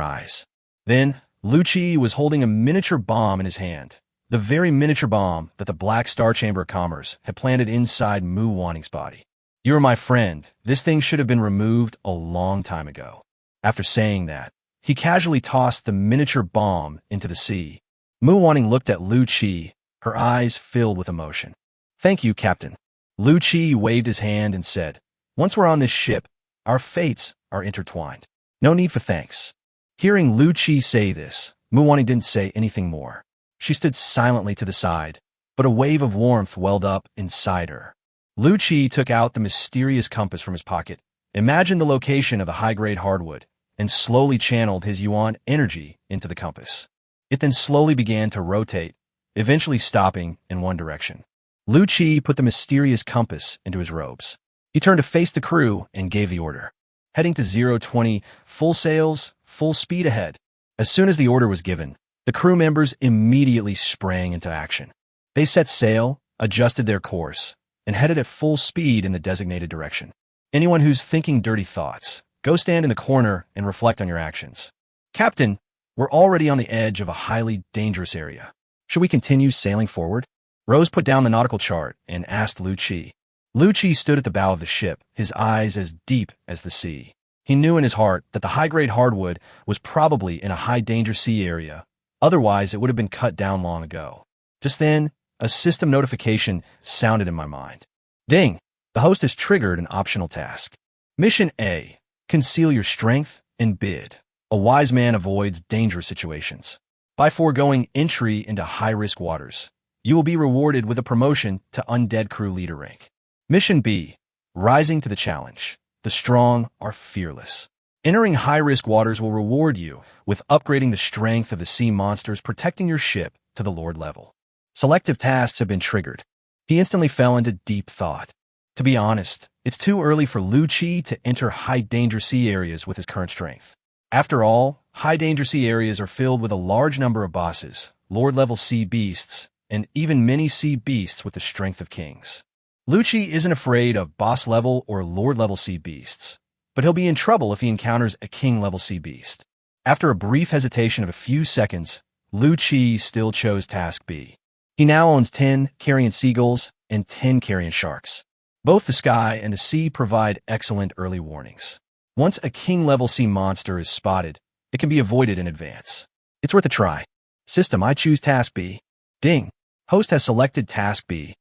eyes. Then, Lu Qi was holding a miniature bomb in his hand, the very miniature bomb that the Black Star Chamber of Commerce had planted inside Mu Wanting's body. You are my friend. This thing should have been removed a long time ago. After saying that, he casually tossed the miniature bomb into the sea. Mu Wanting looked at Lu Qi, her eyes filled with emotion. Thank you, Captain. Lu Qi waved his hand and said, Once we're on this ship, our fates are intertwined. No need for thanks. Hearing Lu Qi say this, Mu Wanting didn't say anything more. She stood silently to the side, but a wave of warmth welled up inside her. Lu Qi took out the mysterious compass from his pocket, imagined the location of the high-grade hardwood, and slowly channeled his yuan energy into the compass. It then slowly began to rotate, eventually stopping in one direction. Lu Qi put the mysterious compass into his robes. He turned to face the crew and gave the order. Heading to 020, full sails, full speed ahead. As soon as the order was given, the crew members immediately sprang into action. They set sail, adjusted their course, and headed at full speed in the designated direction. Anyone who's thinking dirty thoughts, go stand in the corner and reflect on your actions. Captain, we're already on the edge of a highly dangerous area. Should we continue sailing forward? Rose put down the nautical chart and asked Lu Chi. Lu Chi stood at the bow of the ship, his eyes as deep as the sea. He knew in his heart that the high-grade hardwood was probably in a high-danger sea area. Otherwise, it would have been cut down long ago. Just then, a system notification sounded in my mind. Ding! The host has triggered an optional task. Mission A. Conceal your strength and bid. A wise man avoids dangerous situations. By foregoing entry into high-risk waters, you will be rewarded with a promotion to Undead Crew Leader rank. Mission B. Rising to the challenge. The strong are fearless. Entering high-risk waters will reward you with upgrading the strength of the sea monsters protecting your ship to the Lord level. Selective tasks have been triggered. He instantly fell into deep thought. To be honest, it's too early for Lu Chi to enter high-danger sea areas with his current strength. After all, high-danger sea areas are filled with a large number of bosses, Lord-level sea beasts, and even many sea beasts with the strength of kings. Lu Chi isn't afraid of boss-level or Lord-level sea beasts, but he'll be in trouble if he encounters a king-level sea beast. After a brief hesitation of a few seconds, Lu Chi still chose Task B. He now owns 10 carrion seagulls and 10 carrion sharks. Both the sky and the sea provide excellent early warnings. Once a king-level sea monster is spotted, it can be avoided in advance. It's worth a try. System, I choose Task B. Ding! Host has selected Task B.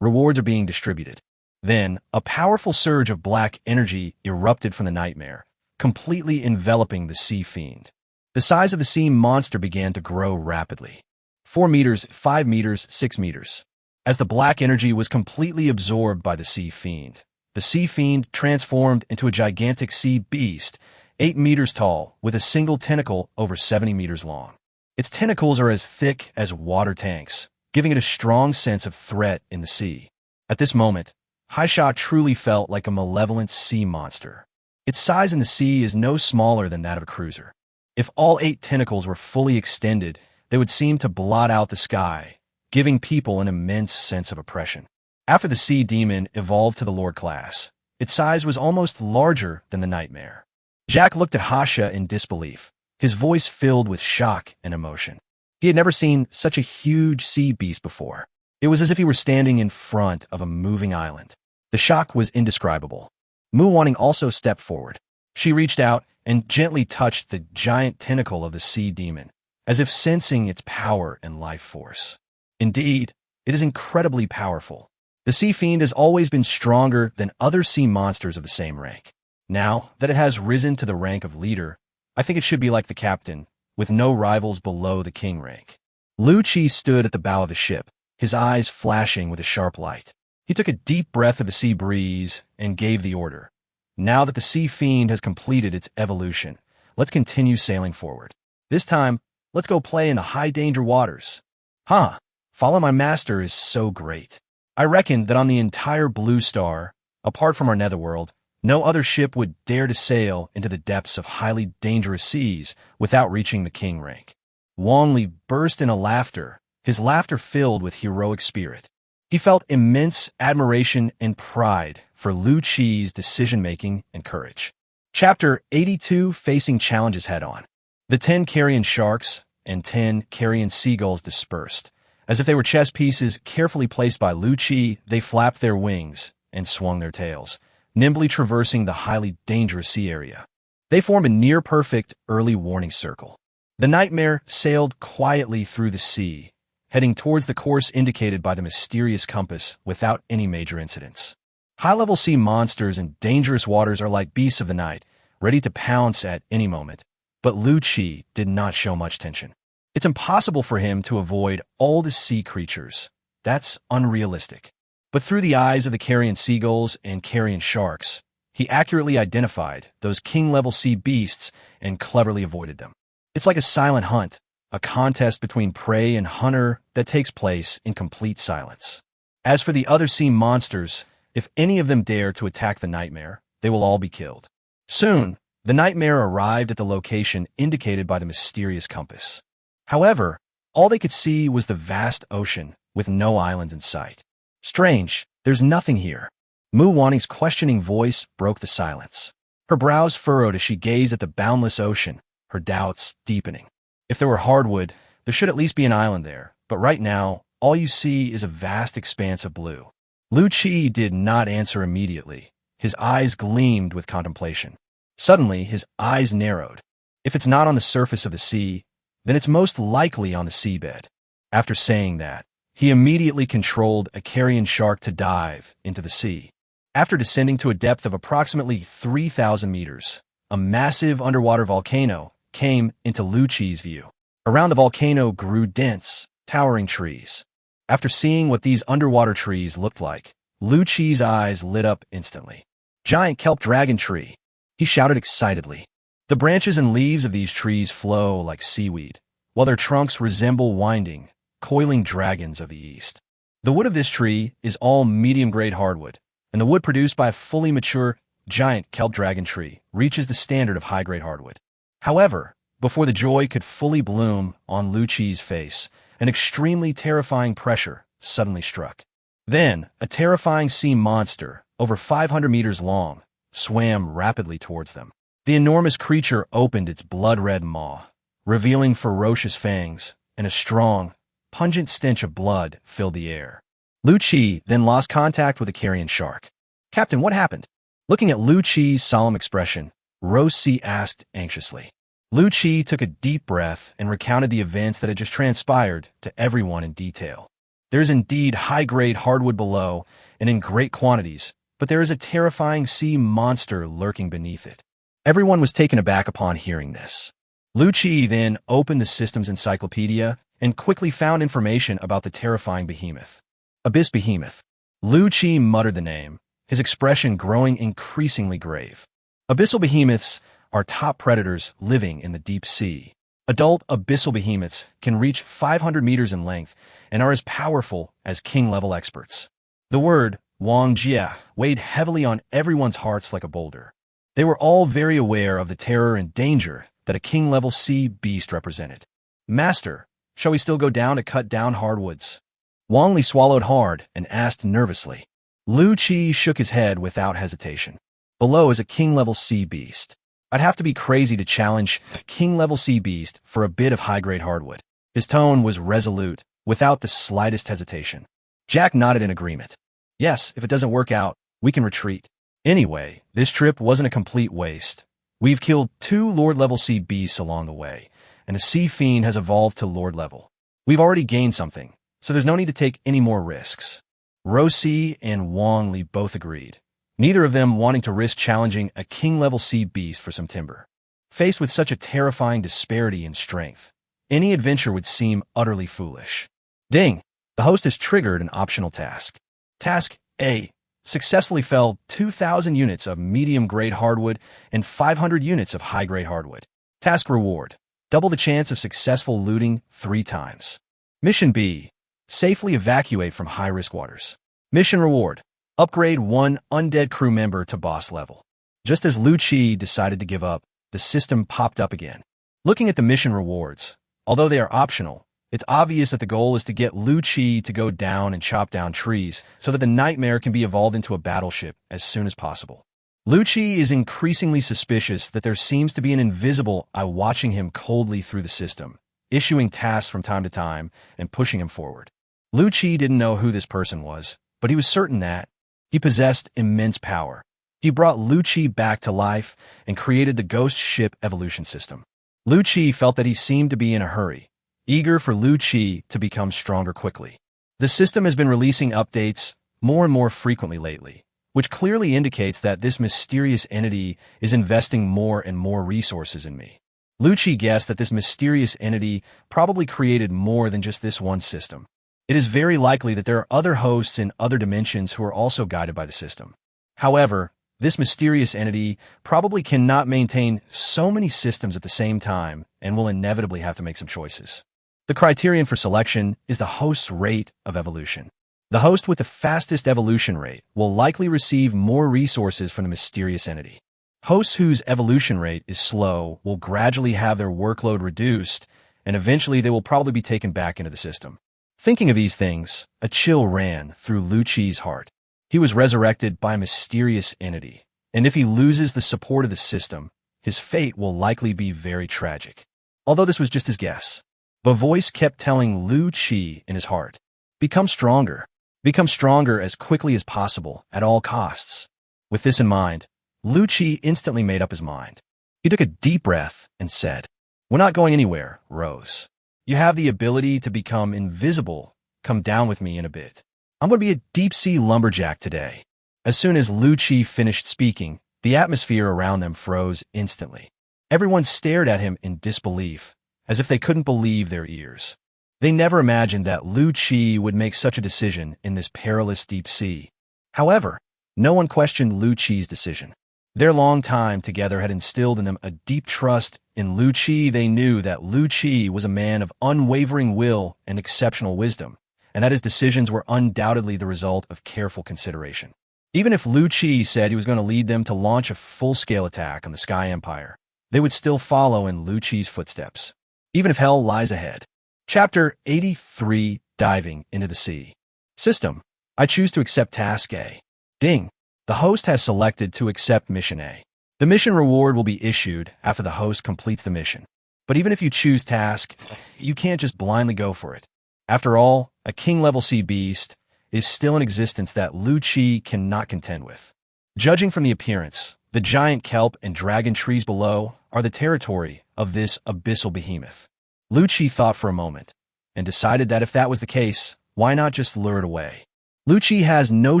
Rewards are being distributed. Then, a powerful surge of black energy erupted from the nightmare, completely enveloping the sea fiend. The size of the sea monster began to grow rapidly. 4 meters, 5 meters, 6 meters. As the black energy was completely absorbed by the sea fiend, the sea fiend transformed into a gigantic sea beast, 8 meters tall, with a single tentacle over 70 meters long. Its tentacles are as thick as water tanks, giving it a strong sense of threat in the sea. At this moment, Haisha truly felt like a malevolent sea monster. Its size in the sea is no smaller than that of a cruiser. If all 8 tentacles were fully extended, they would seem to blot out the sky, giving people an immense sense of oppression. After the sea demon evolved to the Lord class, its size was almost larger than the nightmare. Jack looked at Hasha in disbelief, his voice filled with shock and emotion. He had never seen such a huge sea beast before. It was as if he were standing in front of a moving island. The shock was indescribable. Mu Wanting also stepped forward. She reached out and gently touched the giant tentacle of the sea demon, as if sensing its power and life force. Indeed, it is incredibly powerful. The sea fiend has always been stronger than other sea monsters of the same rank. Now that it has risen to the rank of leader, I think it should be like the captain, with no rivals below the king rank. Lu Chi stood at the bow of the ship, his eyes flashing with a sharp light. He took a deep breath of the sea breeze and gave the order. Now that the sea fiend has completed its evolution, let's continue sailing forward. This time, let's go play in the high-danger waters. Follow my master is so great. I reckon that on the entire Blue Star, apart from our netherworld, no other ship would dare to sail into the depths of highly dangerous seas without reaching the king rank. Wang Li burst into laughter, his laughter filled with heroic spirit. He felt immense admiration and pride for Lu Chi's decision-making and courage. Chapter 82, Facing Challenges Head-On. The 10 carrion sharks and 10 carrion seagulls dispersed. As if they were chess pieces carefully placed by Lu Chi, they flapped their wings and swung their tails, nimbly traversing the highly dangerous sea area. They formed a near-perfect early warning circle. The nightmare sailed quietly through the sea, heading towards the course indicated by the mysterious compass without any major incidents. High-level sea monsters in dangerous waters are like beasts of the night, ready to pounce at any moment. But Lu Chi did not show much tension. It's impossible for him to avoid all the sea creatures. That's unrealistic. But through the eyes of the carrion seagulls and carrion sharks, he accurately identified those king-level sea beasts and cleverly avoided them. It's like a silent hunt, a contest between prey and hunter that takes place in complete silence. As for the other sea monsters, if any of them dare to attack the nightmare, they will all be killed. Soon, The nightmare arrived at the location indicated by the mysterious compass. However, all they could see was the vast ocean with no islands in sight. Strange, there's nothing here. Mu Waning's questioning voice broke the silence. Her brows furrowed as she gazed at the boundless ocean, her doubts deepening. If there were hardwood, there should at least be an island there, but right now, all you see is a vast expanse of blue. Lu Qi did not answer immediately. His eyes gleamed with contemplation. Suddenly, his eyes narrowed. If it's not on the surface of the sea, then it's most likely on the seabed. After saying that, he immediately controlled a carrion shark to dive into the sea. After descending to a depth of approximately 3,000 meters, a massive underwater volcano came into Lu Qi's view. Around the volcano grew dense, towering trees. After seeing what these underwater trees looked like, Lu Qi's eyes lit up instantly. Giant kelp dragon tree, he shouted excitedly. The branches and leaves of these trees flow like seaweed, while their trunks resemble winding, coiling dragons of the east. The wood of this tree is all medium-grade hardwood, and the wood produced by a fully mature, giant kelp dragon tree reaches the standard of high-grade hardwood. However, before the joy could fully bloom on Lu Qi's face, an extremely terrifying pressure suddenly struck. Then, a terrifying sea monster, over 500 meters long, swam rapidly towards them. The enormous creature opened its blood-red maw, revealing ferocious fangs, and a strong, pungent stench of blood filled the air. Lu Qi then lost contact with the carrion shark. "Captain, what happened?" Looking at Lu Qi's solemn expression, Rose Sea asked anxiously. Lu Qi took a deep breath and recounted the events that had just transpired to everyone in detail. There is indeed high-grade hardwood below and in great quantities, but there is a terrifying sea monster lurking beneath it. Everyone was taken aback upon hearing this. Lu Qi then opened the system's encyclopedia and quickly found information about the terrifying behemoth. Abyss Behemoth. Lu Qi muttered the name, his expression growing increasingly grave. Abyssal behemoths are top predators living in the deep sea. Adult abyssal behemoths can reach 500 meters in length and are as powerful as king-level experts. The word Wang Jia weighed heavily on everyone's hearts like a boulder. They were all very aware of the terror and danger that a king-level sea beast represented. "Master, shall we still go down to cut down hardwoods?" Wang Li swallowed hard and asked nervously. Lu Qi shook his head without hesitation. "Below is a king-level sea beast. I'd have to be crazy to challenge a king-level sea beast for a bit of high-grade hardwood." His tone was resolute, without the slightest hesitation. Jack nodded in agreement. "Yes, if it doesn't work out, we can retreat. Anyway, this trip wasn't a complete waste. We've killed 2 Lord-level sea beasts along the way, and the Sea Fiend has evolved to Lord-level. We've already gained something, so there's no need to take any more risks." Rosi and Wang Li both agreed, neither of them wanting to risk challenging a king-level sea beast for some timber. Faced with such a terrifying disparity in strength, any adventure would seem utterly foolish. Ding! The host has triggered an optional task. Task A. Successfully fell 2,000 units of medium-grade hardwood and 500 units of high-grade hardwood. Task reward. Double the chance of successful looting 3 times. Mission B. Safely evacuate from high-risk waters. Mission reward. Upgrade 1 undead crew member to boss level. Just as Lu Qi decided to give up, the system popped up again. Looking at the mission rewards, although they are optional, it's obvious that the goal is to get Lu Qi to go down and chop down trees so that the nightmare can be evolved into a battleship as soon as possible. Lu Qi is increasingly suspicious that there seems to be an invisible eye watching him coldly through the system, issuing tasks from time to time and pushing him forward. Lu Qi didn't know who this person was, but he was certain that he possessed immense power. He brought Lu Qi back to life and created the Ghost Ship evolution system. Lu Qi felt that he seemed to be in a hurry, eager for Lu Qi to become stronger quickly. The system has been releasing updates more and more frequently lately, which clearly indicates that this mysterious entity is investing more and more resources in me. Lu Qi guessed that this mysterious entity probably created more than just this one system. It is very likely that there are other hosts in other dimensions who are also guided by the system. However, this mysterious entity probably cannot maintain so many systems at the same time and will inevitably have to make some choices. The criterion for selection is the host's rate of evolution. The host with the fastest evolution rate will likely receive more resources from the mysterious entity. Hosts whose evolution rate is slow will gradually have their workload reduced, and eventually they will probably be taken back into the system. Thinking of these things, a chill ran through Lu Qi's heart. He was resurrected by a mysterious entity, and if he loses the support of the system, his fate will likely be very tragic. Although this was just his guess, the voice kept telling Lu Qi in his heart, become stronger as quickly as possible at all costs. With this in mind, Lu Qi instantly made up his mind. He took a deep breath and said, "We're not going anywhere, Rose. You have the ability to become invisible. Come down with me in a bit. I'm going to be a deep-sea lumberjack today." As soon as Lu Qi finished speaking, the atmosphere around them froze instantly. Everyone stared at him in disbelief, as if they couldn't believe their ears. They never imagined that Lu Qi would make such a decision in this perilous deep sea. However, no one questioned Lu Qi's decision. Their long time together had instilled in them a deep trust in Lu Qi. They knew that Lu Qi was a man of unwavering will and exceptional wisdom, and that his decisions were undoubtedly the result of careful consideration. Even if Lu Qi said he was going to lead them to launch a full-scale attack on the Sky Empire, they would still follow in Lu Qi's footsteps, even if hell lies ahead. Chapter 83, Diving into the Sea. System: I choose to accept Task A. Ding. The host has selected to accept Mission A. The mission reward will be issued after the host completes the mission. But even if you choose task, you can't just blindly go for it. After all, a king-level sea beast is still in existence that Lu Qi cannot contend with. Judging from the appearance, the giant kelp and dragon trees below are the territory of this abyssal behemoth. Lu Qi thought for a moment, and decided that if that was the case, why not just lure it away? Lu Qi has no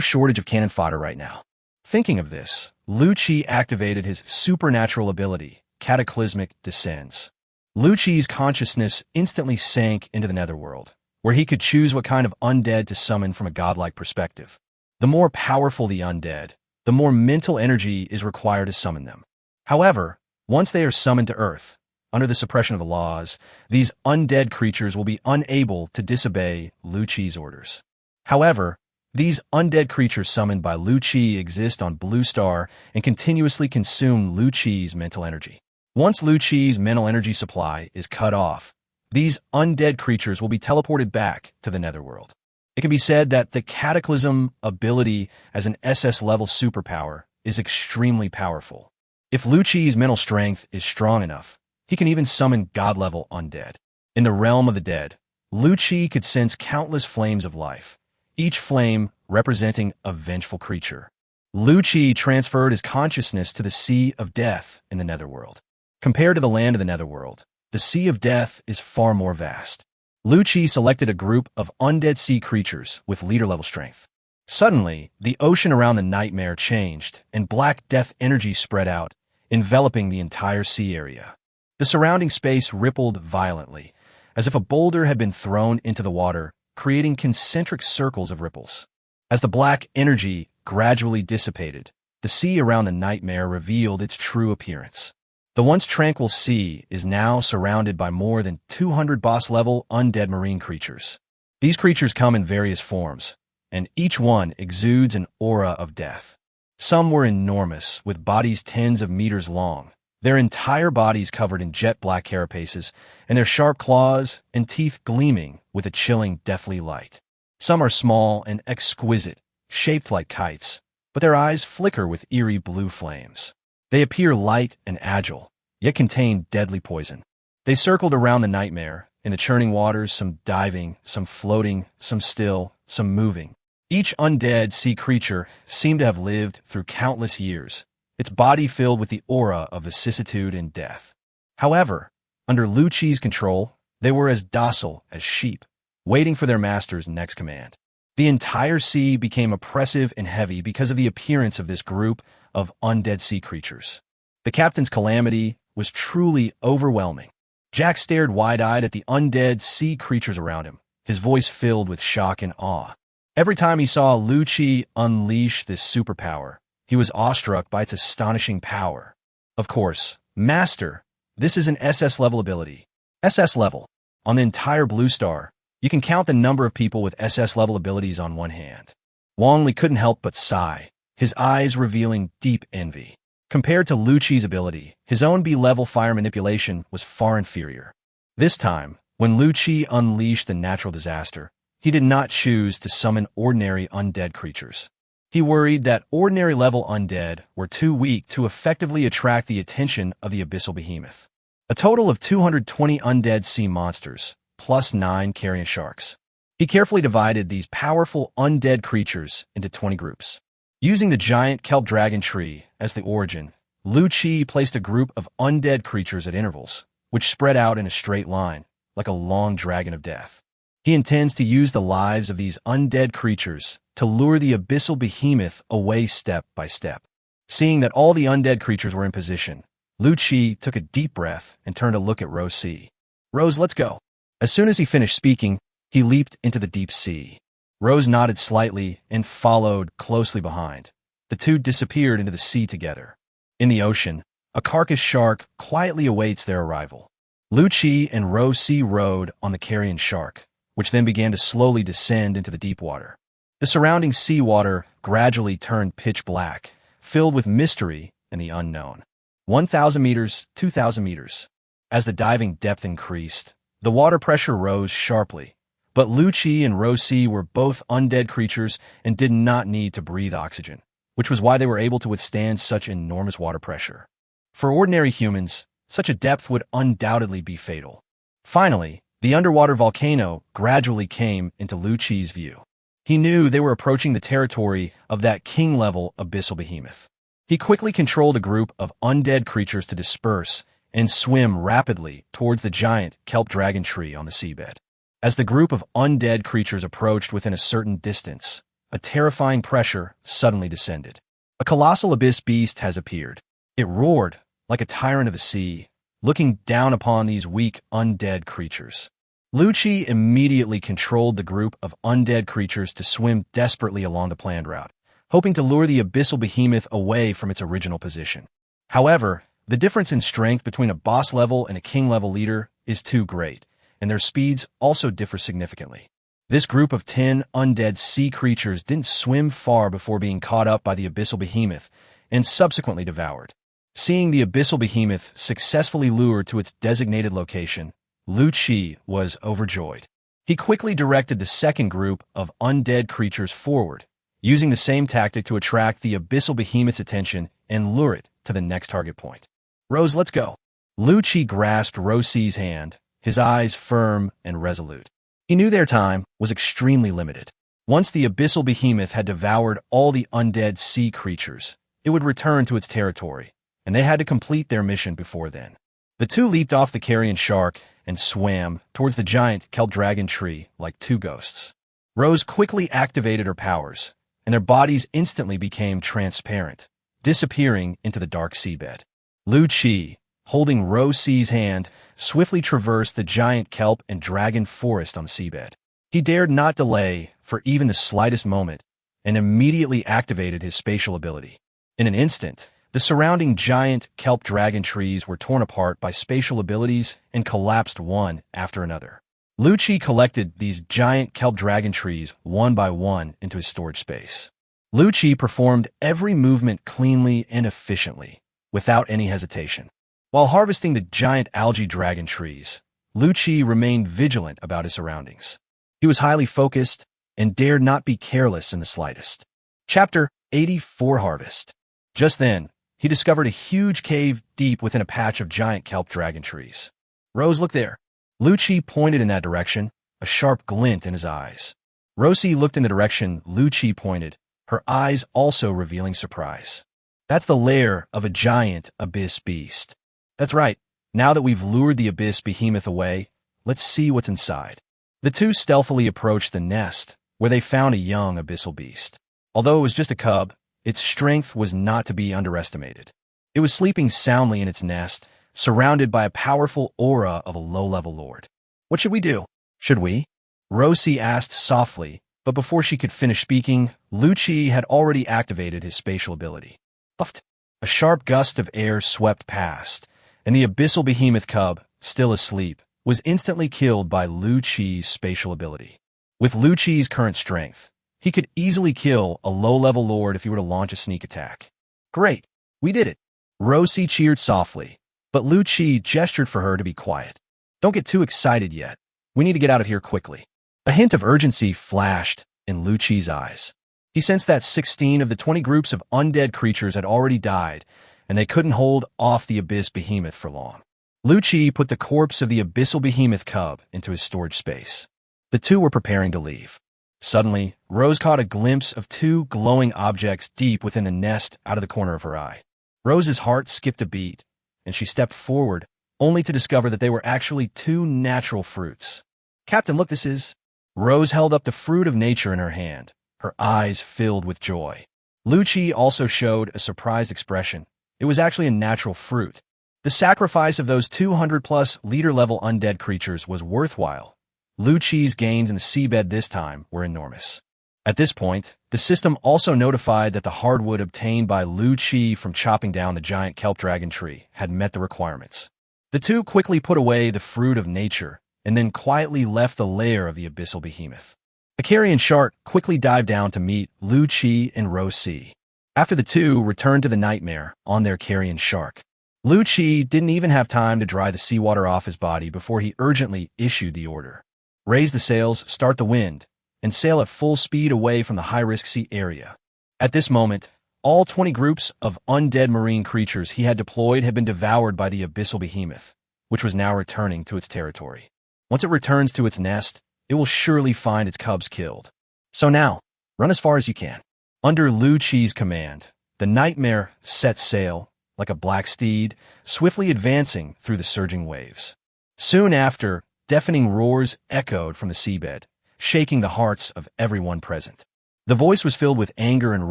shortage of cannon fodder right now. Thinking of this, Lu Qi activated his supernatural ability, Cataclysmic Descends. Lu Qi's consciousness instantly sank into the netherworld, where he could choose what kind of undead to summon from a godlike perspective. The more powerful the undead, the more mental energy is required to summon them. However, once they are summoned to Earth, under the suppression of the laws, these undead creatures will be unable to disobey Lu Qi's orders. However, these undead creatures summoned by Lu Qi exist on Blue Star and continuously consume Lu Qi's mental energy. Once Lu Qi's mental energy supply is cut off, these undead creatures will be teleported back to the netherworld. It can be said that the Cataclysm ability as an SS-level superpower is extremely powerful. If Lu Qi's mental strength is strong enough, he can even summon God-level undead. In the realm of the dead, Lu Qi could sense countless flames of life, each flame representing a vengeful creature. Lu Qi transferred his consciousness to the Sea of Death in the netherworld. Compared to the land of the netherworld, the Sea of Death is far more vast. Lu Qi selected a group of undead sea creatures with leader-level strength. Suddenly, the ocean around the nightmare changed, and black death energy spread out, enveloping the entire sea area. The surrounding space rippled violently, as if a boulder had been thrown into the water, creating concentric circles of ripples. As the black energy gradually dissipated, the sea around the nightmare revealed its true appearance. The once tranquil sea is now surrounded by more than 200 boss-level undead marine creatures. These creatures come in various forms, and each one exudes an aura of death. Some were enormous, with bodies tens of meters long, their entire bodies covered in jet-black carapaces, and their sharp claws and teeth gleaming with a chilling, deathly light. Some are small and exquisite, shaped like kites, but their eyes flicker with eerie blue flames. They appear light and agile, yet contain deadly poison. They circled around the nightmare, in the churning waters, some diving, some floating, some still, some moving. Each undead sea creature seemed to have lived through countless years, its body filled with the aura of vicissitude and death. However, under Lu Qi's control, they were as docile as sheep, waiting for their master's next command. The entire sea became oppressive and heavy because of the appearance of this group of undead sea creatures. The captain's calamity was truly overwhelming. Jack stared wide-eyed at the undead sea creatures around him, his voice filled with shock and awe. Every time he saw Lu Qi unleash this superpower, he was awestruck by its astonishing power. Of course, Master, this is an SS-level ability. SS-level. On the entire Blue Star, you can count the number of people with SS-level abilities on one hand. Wang Li couldn't help but sigh, his eyes revealing deep envy. Compared to Lu Qi's ability, his own B-level fire manipulation was far inferior. This time, when Lu Qi unleashed the natural disaster, he did not choose to summon ordinary undead creatures. He worried that ordinary-level undead were too weak to effectively attract the attention of the abyssal behemoth. A total of 220 undead sea monsters, plus 9 carrion sharks. He carefully divided these powerful undead creatures into 20 groups. Using the giant kelp dragon tree as the origin, Lu Qi placed a group of undead creatures at intervals, which spread out in a straight line, like a long dragon of death. He intends to use the lives of these undead creatures to lure the abyssal behemoth away step by step. Seeing that all the undead creatures were in position, Lu Qi took a deep breath and turned to look at Rose Sea. Rose, let's go. As soon as he finished speaking, he leaped into the deep sea. Rose nodded slightly and followed closely behind. The two disappeared into the sea together. In the ocean, a carcass shark quietly awaits their arrival. Lu Qi and Rose Sea rode on the carrion shark, which then began to slowly descend into the deep water. The surrounding seawater gradually turned pitch black, filled with mystery and the unknown. 1,000 meters, 2,000 meters. As the diving depth increased, the water pressure rose sharply. But Lu Qi and Rose Sea were both undead creatures and did not need to breathe oxygen, which was why they were able to withstand such enormous water pressure. For ordinary humans, such a depth would undoubtedly be fatal. Finally, the underwater volcano gradually came into Lu Qi's view. He knew they were approaching the territory of that king-level abyssal behemoth. He quickly controlled a group of undead creatures to disperse and swim rapidly towards the giant kelp dragon tree on the seabed. As the group of undead creatures approached within a certain distance, a terrifying pressure suddenly descended. A colossal abyss beast has appeared. It roared like a tyrant of the sea, looking down upon these weak undead creatures. Lu Qi immediately controlled the group of undead creatures to swim desperately along the planned route, hoping to lure the abyssal behemoth away from its original position. However, the difference in strength between a boss-level and a king-level leader is too great, and their speeds also differ significantly. This group of 10 undead sea creatures didn't swim far before being caught up by the abyssal behemoth and subsequently devoured. Seeing the abyssal behemoth successfully lured to its designated location, Lu Qi was overjoyed. He quickly directed the second group of undead creatures forward, using the same tactic to attract the abyssal behemoth's attention and lure it to the next target point. Rose, let's go. Lu Qi grasped Rose Sea's hand, his eyes firm and resolute. He knew their time was extremely limited. Once the abyssal behemoth had devoured all the undead sea creatures, it would return to its territory, and they had to complete their mission before then. The two leaped off the carrion shark and swam towards the giant kelp dragon tree like two ghosts. Rose quickly activated her powers, and their bodies instantly became transparent, disappearing into the dark seabed. Lu Qi, holding Rose Sea's hand, swiftly traversed the giant kelp and dragon forest on the seabed. He dared not delay for even the slightest moment and immediately activated his spatial ability. In an instant, the surrounding giant kelp dragon trees were torn apart by spatial abilities and collapsed one after another. Lu Qi collected these giant kelp dragon trees one by one into his storage space. Lu Qi performed every movement cleanly and efficiently, without any hesitation. While harvesting the giant algae dragon trees, Lu Qi remained vigilant about his surroundings. He was highly focused and dared not be careless in the slightest. Chapter 84 Harvest. Just then, he discovered a huge cave deep within a patch of giant kelp dragon trees. Rose, look there. Lu Qi pointed in that direction, a sharp glint in his eyes. Rosie looked in the direction Lu Qi pointed, her eyes also revealing surprise. That's the lair of a giant abyss beast. That's right. Now that we've lured the abyss behemoth away, let's see what's inside. The two stealthily approached the nest, where they found a young abyssal beast. Although it was just a cub, its strength was not to be underestimated. It was sleeping soundly in its nest, surrounded by a powerful aura of a low-level lord. What should we do? Should we? Rosie asked softly, but before she could finish speaking, Lu Qi had already activated his spatial ability. Puffed. A sharp gust of air swept past, and the abyssal behemoth cub, still asleep, was instantly killed by Lu Qi's spatial ability. With Lu Qi's current strength, he could easily kill a low-level lord if he were to launch a sneak attack. Great! We did it! Rosie cheered softly, but Lu Qi gestured for her to be quiet. Don't get too excited yet. We need to get out of here quickly. A hint of urgency flashed in Lu Qi's eyes. He sensed that 16 of the 20 groups of undead creatures had already died, and they couldn't hold off the abyss behemoth for long. Lu Qi put the corpse of the abyssal behemoth cub into his storage space. The two were preparing to leave. Suddenly, Rose caught a glimpse of two glowing objects deep within the nest out of the corner of her eye. Rose's heart skipped a beat, and she stepped forward, only to discover that they were actually two natural fruits. Captain, look, this is... Rose held up the fruit of nature in her hand, her eyes filled with joy. Lu Qi also showed a surprised expression. It was actually a natural fruit. The sacrifice of those 200-plus leader-level undead creatures was worthwhile. Lu Qi's gains in the seabed this time were enormous. At this point, the system also notified that the hardwood obtained by Lu Qi from chopping down the giant kelp dragon tree had met the requirements. The two quickly put away the fruit of nature and then quietly left the lair of the abyssal behemoth. A carrion shark quickly dived down to meet Lu Qi and Rosie. After the two returned to the nightmare on their carrion shark, Lu Qi didn't even have time to dry the seawater off his body before he urgently issued the order. Raise the sails, start the wind, and sail at full speed away from the high-risk sea area. At this moment, all 20 groups of undead marine creatures he had deployed had been devoured by the abyssal behemoth, which was now returning to its territory. Once it returns to its nest, it will surely find its cubs killed. So now, run as far as you can. Under Lu Qi's command, the nightmare set sail, like a black steed, swiftly advancing through the surging waves. Soon after, deafening roars echoed from the seabed, shaking the hearts of everyone present. The voice was filled with anger and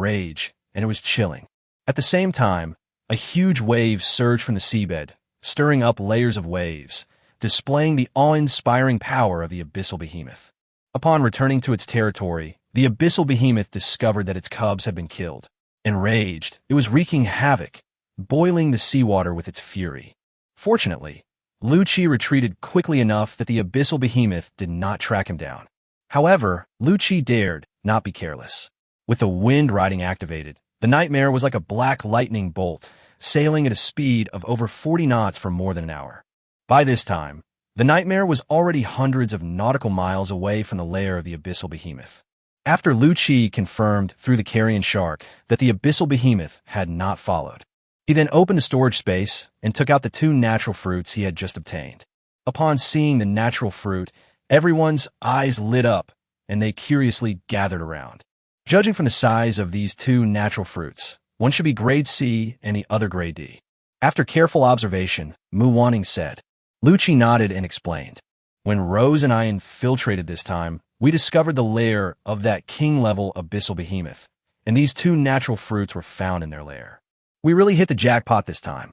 rage, and it was chilling. At the same time, a huge wave surged from the seabed, stirring up layers of waves, displaying the awe-inspiring power of the abyssal behemoth. Upon returning to its territory, the abyssal behemoth discovered that its cubs had been killed. Enraged, it was wreaking havoc, boiling the seawater with its fury. Fortunately, Lu Qi retreated quickly enough that the abyssal behemoth did not track him down. However, Lu Qi dared not be careless. With the wind riding activated, the nightmare was like a black lightning bolt, sailing at a speed of over 40 knots for more than an hour. By this time, the nightmare was already hundreds of nautical miles away from the lair of the abyssal behemoth. After Lu Qi confirmed through the carrion shark that the abyssal behemoth had not followed, he then opened the storage space and took out the two natural fruits he had just obtained. Upon seeing the natural fruit, everyone's eyes lit up and they curiously gathered around. Judging from the size of these two natural fruits, one should be grade C and the other grade D. After careful observation, Mu Wanning said. Lu Qi nodded and explained. When Rose and I infiltrated this time, we discovered the lair of that king-level abyssal behemoth, and these two natural fruits were found in their lair. We really hit the jackpot this time,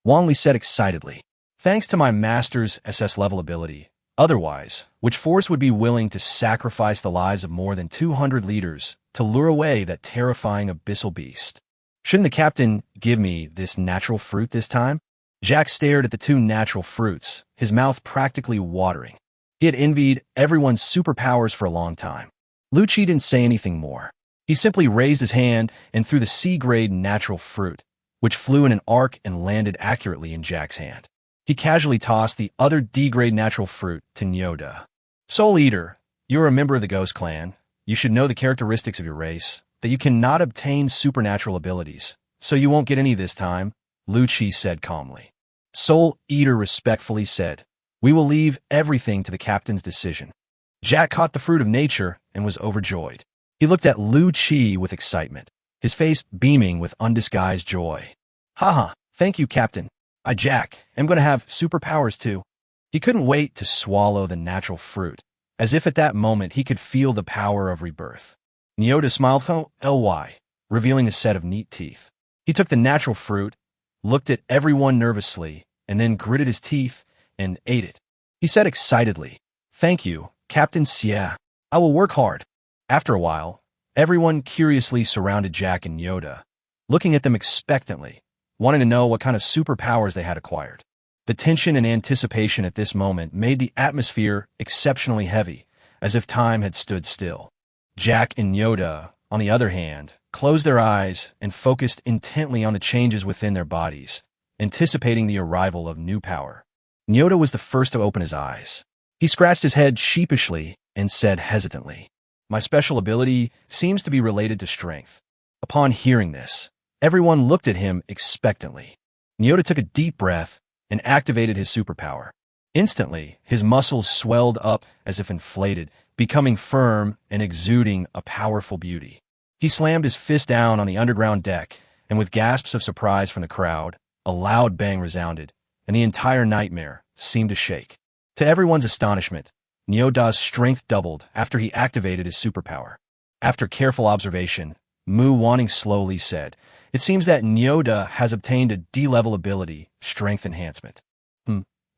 Wang Li said excitedly. Thanks to my master's SS-level ability, otherwise, which force would be willing to sacrifice the lives of more than 200 leaders to lure away that terrifying abyssal beast? Shouldn't the captain give me this natural fruit this time? Jack stared at the two natural fruits, his mouth practically watering. He had envied everyone's superpowers for a long time. Lu Qi didn't say anything more. He simply raised his hand and threw the C-grade natural fruit, which flew in an arc and landed accurately in Jack's hand. He casually tossed the other D-grade natural fruit to Nyoda. Soul Eater, you're a member of the Ghost Clan. You should know the characteristics of your race, that you cannot obtain supernatural abilities, so you won't get any this time, Lu Qi said calmly. Soul Eater respectfully said, we will leave everything to the captain's decision. Jack caught the fruit of nature and was overjoyed. He looked at Lu Qi with excitement, his face beaming with undisguised joy. Haha, thank you, Captain. Jack, am going to have superpowers too. He couldn't wait to swallow the natural fruit, as if at that moment he could feel the power of rebirth. Nyoda smiled ly, revealing a set of neat teeth. He took the natural fruit, looked at everyone nervously, and then gritted his teeth and ate it. He said excitedly, thank you, Captain Xie. I will work hard. After a while, everyone curiously surrounded Jack and Yoda, looking at them expectantly, wanting to know what kind of superpowers they had acquired. The tension and anticipation at this moment made the atmosphere exceptionally heavy, as if time had stood still. Jack and Yoda on the other hand, closed their eyes and focused intently on the changes within their bodies, anticipating the arrival of new power. Nyota was the first to open his eyes. He scratched his head sheepishly and said hesitantly, "My special ability seems to be related to strength." Upon hearing this, everyone looked at him expectantly. Nyota took a deep breath and activated his superpower. Instantly, his muscles swelled up as if inflated, becoming firm and exuding a powerful beauty. He slammed his fist down on the underground deck, and with gasps of surprise from the crowd, a loud bang resounded, and the entire nightmare seemed to shake. To everyone's astonishment, Nyoda's strength doubled after he activated his superpower. After careful observation, Mu Wanting slowly said, "It seems that Nyoda has obtained a D-level ability, Strength Enhancement.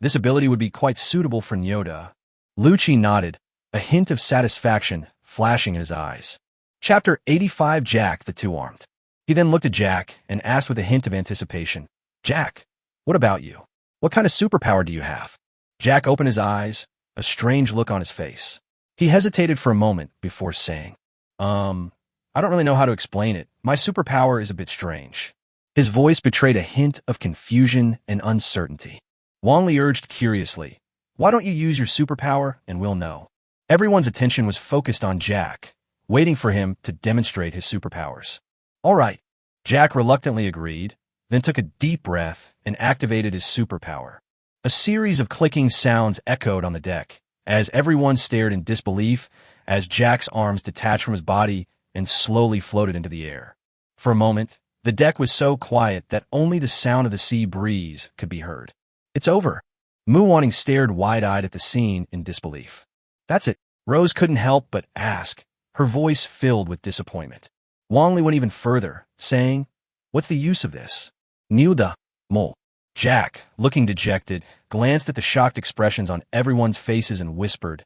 This ability would be quite suitable for Nyoda." Lucci nodded, a hint of satisfaction flashing in his eyes. Chapter 85, Jack the Two-Armed. He then looked at Jack and asked with a hint of anticipation, "Jack, what about you? What kind of superpower do you have?" Jack opened his eyes, a strange look on his face. He hesitated for a moment before saying, I don't really know how to explain it. My superpower is a bit strange." His voice betrayed a hint of confusion and uncertainty. Wang Li urged curiously, "Why don't you use your superpower and we'll know?" Everyone's attention was focused on Jack, waiting for him to demonstrate his superpowers. "All right." Jack reluctantly agreed, then took a deep breath and activated his superpower. A series of clicking sounds echoed on the deck, as everyone stared in disbelief as Jack's arms detached from his body and slowly floated into the air. For a moment, the deck was so quiet that only the sound of the sea breeze could be heard. "It's over." Mu Wanting stared wide-eyed at the scene in disbelief. "That's it." Rose couldn't help but ask, her voice filled with disappointment. Wang Li went even further, saying, "What's the use of this?" "Nyoda, Mo." Jack, looking dejected, glanced at the shocked expressions on everyone's faces and whispered,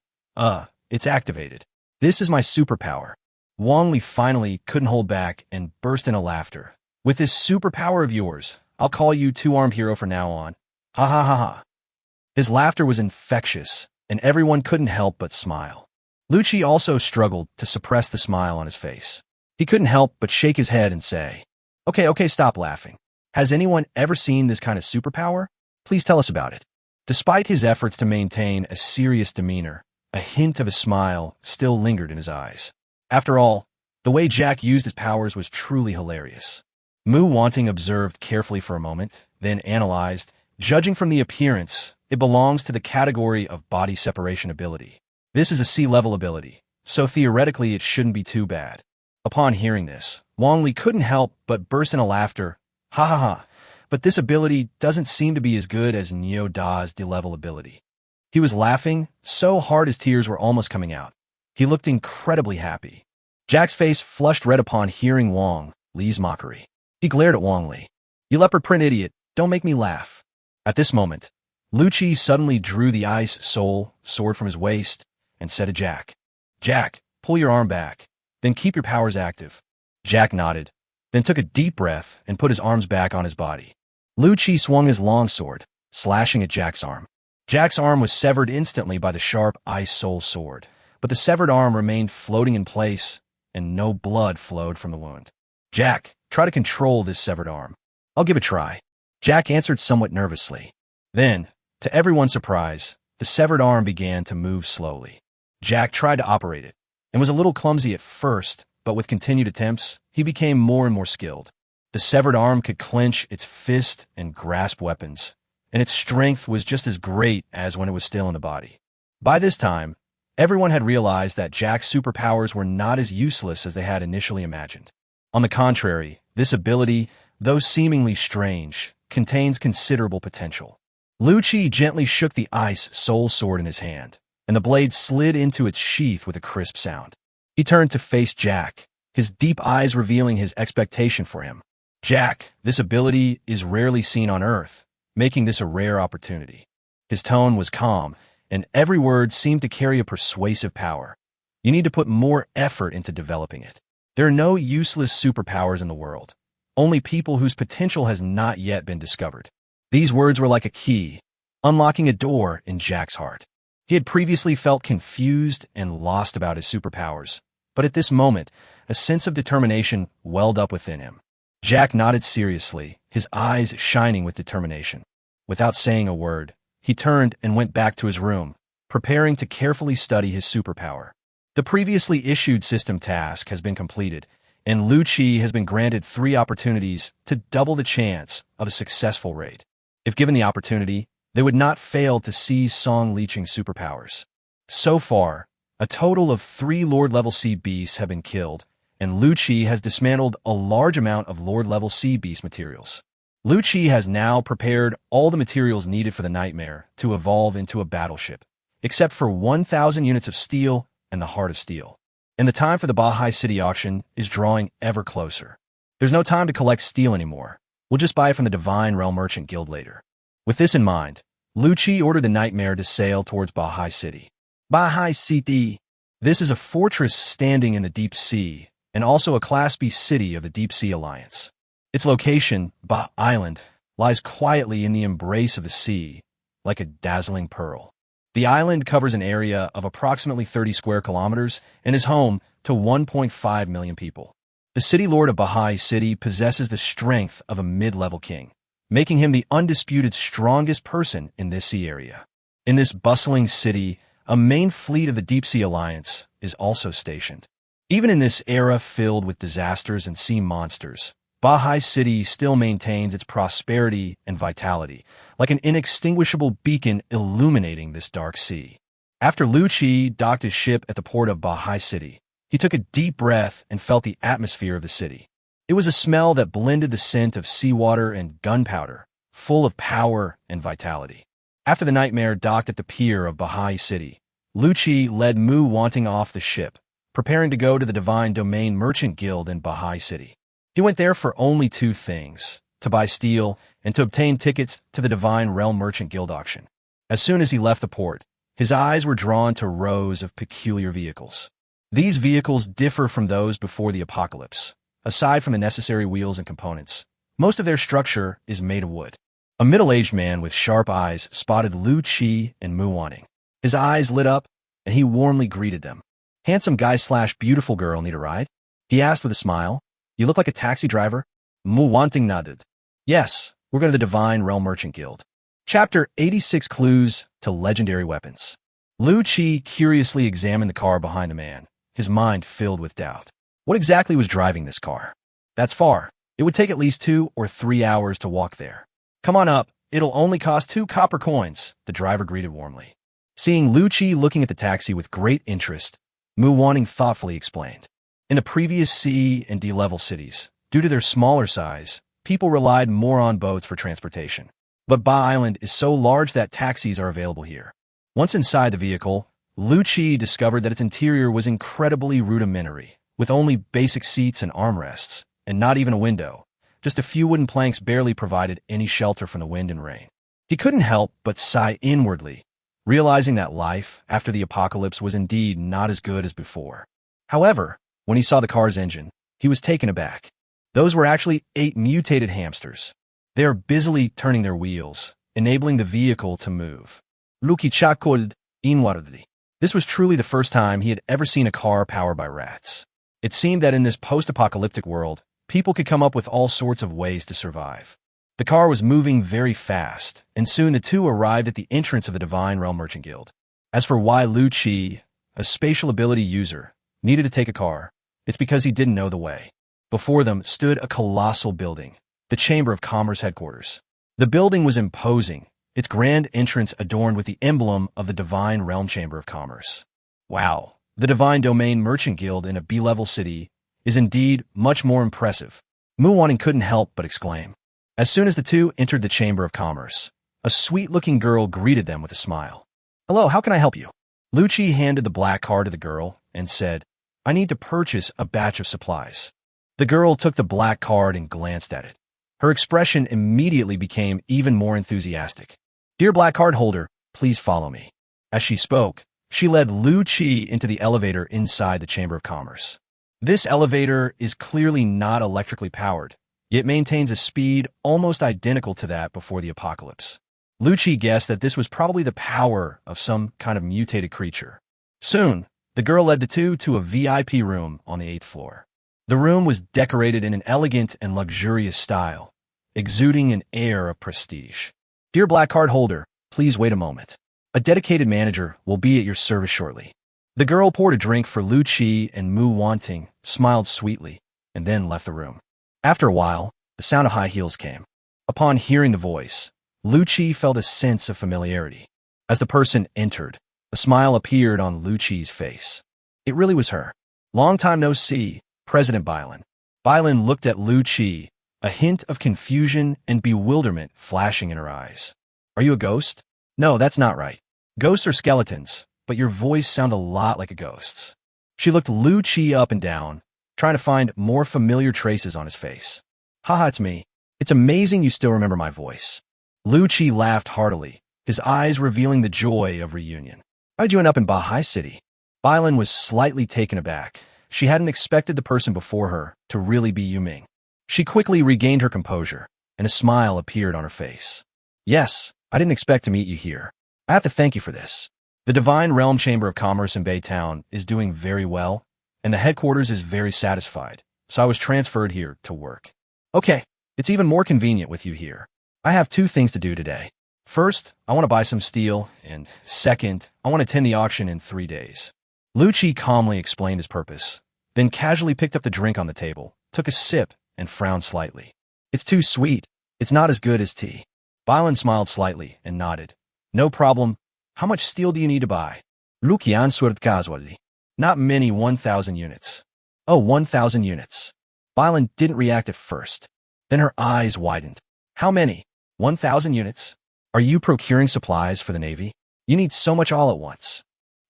It's activated. This is my superpower." Wang Li finally couldn't hold back and burst into laughter. "With this superpower of yours, I'll call you Two-Armed Hero from now on. Ha ha ha ha." His laughter was infectious, and everyone couldn't help but smile. Lucci also struggled to suppress the smile on his face. He couldn't help but shake his head and say, Okay, stop laughing. Has anyone ever seen this kind of superpower? Please tell us about it." Despite his efforts to maintain a serious demeanor, a hint of a smile still lingered in his eyes. After all, the way Jack used his powers was truly hilarious. Mu Wanting observed carefully for a moment, then analyzed, "Judging from the appearance, it belongs to the category of body separation ability. This is a C-level ability, so theoretically it shouldn't be too bad." Upon hearing this, Wang Li couldn't help but burst into laughter. "Ha ha ha, but this ability doesn't seem to be as good as Nyoda's D-level ability." He was laughing so hard his tears were almost coming out. He looked incredibly happy. Jack's face flushed red upon hearing Wang Li's mockery. He glared at Wang Li. "You leopard print idiot, don't make me laugh." At this moment, Lucci suddenly drew the ice soul sword from his waist and said to Jack, "Jack, pull your arm back, then keep your powers active." Jack nodded, then took a deep breath and put his arms back on his body. Lucci swung his longsword, slashing at Jack's arm. Jack's arm was severed instantly by the sharp ice soul sword, but the severed arm remained floating in place, and no blood flowed from the wound. "Jack, try to control this severed arm." "I'll give it a try." Jack answered somewhat nervously. Then, to everyone's surprise, the severed arm began to move slowly. Jack tried to operate it, and was a little clumsy at first, but with continued attempts, he became more and more skilled. The severed arm could clench its fist and grasp weapons, and its strength was just as great as when it was still in the body. By this time, everyone had realized that Jack's superpowers were not as useless as they had initially imagined. On the contrary, this ability, though seemingly strange, contains considerable potential. Lucci gently shook the ice soul sword in his hand, and the blade slid into its sheath with a crisp sound. He turned to face Jack, his deep eyes revealing his expectation for him. "Jack, this ability is rarely seen on Earth, making this a rare opportunity." His tone was calm, and every word seemed to carry a persuasive power. "You need to put more effort into developing it. There are no useless superpowers in the world, only people whose potential has not yet been discovered." These words were like a key, unlocking a door in Jack's heart. He had previously felt confused and lost about his superpowers, But at this moment, a sense of determination welled up within him. Jack nodded seriously, his eyes shining with determination. Without saying a word, he turned and went back to his room, preparing to carefully study his superpower. The previously issued system task has been completed, and Lu Qi has been granted 3 opportunities to double the chance of a successful raid. If given the opportunity, they would not fail to seize Song Leeching's superpowers. So far, a total of 3 Lord-level sea beasts have been killed, and Lu Qi has dismantled a large amount of Lord-level sea beast materials. Lu Qi has now prepared all the materials needed for the Nightmare to evolve into a battleship, except for 1,000 units of steel and the Heart of Steel. And the time for the Bahai City auction is drawing ever closer. There's no time to collect steel anymore. We'll just buy it from the Divine Realm Merchant Guild later. With this in mind, Lu Qi ordered the Nightmare to sail towards Bahai City. Bahai City. This is a fortress standing in the deep sea, and also a Class B city of the Deep Sea Alliance. Its location, Ba Island, lies quietly in the embrace of the sea, like a dazzling pearl. The island covers an area of approximately 30 square kilometers and is home to 1.5 million people. The city lord of Bahai City possesses the strength of a mid-level king, making him the undisputed strongest person in this sea area. In this bustling city, a main fleet of the Deep Sea Alliance is also stationed. Even in this era filled with disasters and sea monsters, Bahai City still maintains its prosperity and vitality, like an inextinguishable beacon illuminating this dark sea. After Lu Qi docked his ship at the port of Bahai City, he took a deep breath and felt the atmosphere of the city. It was a smell that blended the scent of seawater and gunpowder, full of power and vitality. After the Nightmare docked at the pier of Bahai City, Lu Qi led Mu Wanting off the ship, preparing to go to the Divine Domain Merchant Guild in Bahai City. He went there for only 2 things, to buy steel and to obtain tickets to the Divine Realm Merchant Guild auction. As soon as he left the port, his eyes were drawn to rows of peculiar vehicles. These vehicles differ from those before the apocalypse. Aside from the necessary wheels and components, most of their structure is made of wood. A middle-aged man with sharp eyes spotted Lu Qi and Mu Wanting. His eyes lit up, and he warmly greeted them. "Handsome guy/beautiful girl need a ride?" he asked with a smile. "You look like a taxi driver." Mu Wanting nodded. "Yes, we're going to the Divine Realm Merchant Guild." Chapter 86 Clues to Legendary Weapons. Lu Qi curiously examined the car behind the man, his mind filled with doubt. What exactly was driving this car? That's far. It would take at least 2 or 3 hours to walk there. "Come on up. It'll only cost 2 copper coins," the driver greeted warmly. Seeing Lu Qi looking at the taxi with great interest, Mu Wanting thoughtfully explained. In the previous C and D level cities, due to their smaller size, people relied more on boats for transportation. But Ba Island is so large that taxis are available here. Once inside the vehicle, Lu Qi discovered that its interior was incredibly rudimentary, with only basic seats and armrests, and not even a window. Just a few wooden planks barely provided any shelter from the wind and rain. He couldn't help but sigh inwardly, realizing that life after the apocalypse was indeed not as good as before. However, when he saw the car's engine, he was taken aback. Those were actually 8 mutated hamsters. They are busily turning their wheels, enabling the vehicle to move. Luki Chakuld Inwardi. This was truly the first time he had ever seen a car powered by rats. It seemed that in this post-apocalyptic world, people could come up with all sorts of ways to survive. The car was moving very fast, and soon the two arrived at the entrance of the Divine Realm Merchant Guild. As for why Lu Qi, a spatial ability user, needed to take a car, it's because he didn't know the way. Before them stood a colossal building, the Chamber of Commerce headquarters. The building was imposing, its grand entrance adorned with the emblem of the Divine Realm Chamber of Commerce. Wow, the Divine Domain Merchant Guild in a B-level city is indeed much more impressive. Mu Wanting couldn't help but exclaim. As soon as the two entered the Chamber of Commerce, a sweet-looking girl greeted them with a smile. "Hello, how can I help you?" Lu Qi handed the black card to the girl and said, "I need to purchase a batch of supplies." The girl took the black card and glanced at it. Her expression immediately became even more enthusiastic. "Dear black card holder, please follow me." As she spoke, she led Lu Qi into the elevator inside the Chamber of Commerce. This elevator is clearly not electrically powered, yet maintains a speed almost identical to that before the apocalypse. Lu Qi guessed that this was probably the power of some kind of mutated creature. Soon, The girl led the two to a VIP room on the 8th floor. The room was decorated in an elegant and luxurious style, exuding an air of prestige. Dear Black Card holder, please wait a moment. A dedicated manager will be at your service shortly. The girl poured a drink for Lu Qi and Mu Wanting, smiled sweetly, and then left the room. After a while, the sound of high heels came. Upon hearing the voice, Lu Qi felt a sense of familiarity. As the person entered, a smile appeared on Lu Qi's face. It really was her. Long time no see, President Bailan. Bailan looked at Lu Qi, a hint of confusion and bewilderment flashing in her eyes. Are you a ghost? No, that's not right. Ghosts are skeletons, but your voice sounds a lot like a ghost's. She looked Lu Qi up and down, trying to find more familiar traces on his face. Haha, it's me. It's amazing you still remember my voice. Lu Qi laughed heartily, his eyes revealing the joy of reunion. How'd you end up in Bahai City? Bailan was slightly taken aback. She hadn't expected the person before her to really be Yu Ming. She quickly regained her composure, and a smile appeared on her face. Yes, I didn't expect to meet you here. I have to thank you for this. The Divine Realm Chamber of Commerce in Baytown is doing very well, and the headquarters is very satisfied, so I was transferred here to work. Okay, it's even more convenient with you here. I have 2 things to do today. First, I want to buy some steel, and second, I want to attend the auction in 3 days. Lu Qi calmly explained his purpose, then casually picked up the drink on the table, took a sip, and frowned slightly. It's too sweet. It's not as good as tea. Bailan smiled slightly and nodded. No problem. How much steel do you need to buy? Lukian suert casually. Not many 1,000 units. Oh, 1,000 units. Bailan didn't react at first. Then her eyes widened. How many? 1,000 units? Are you procuring supplies for the Navy? You need so much all at once.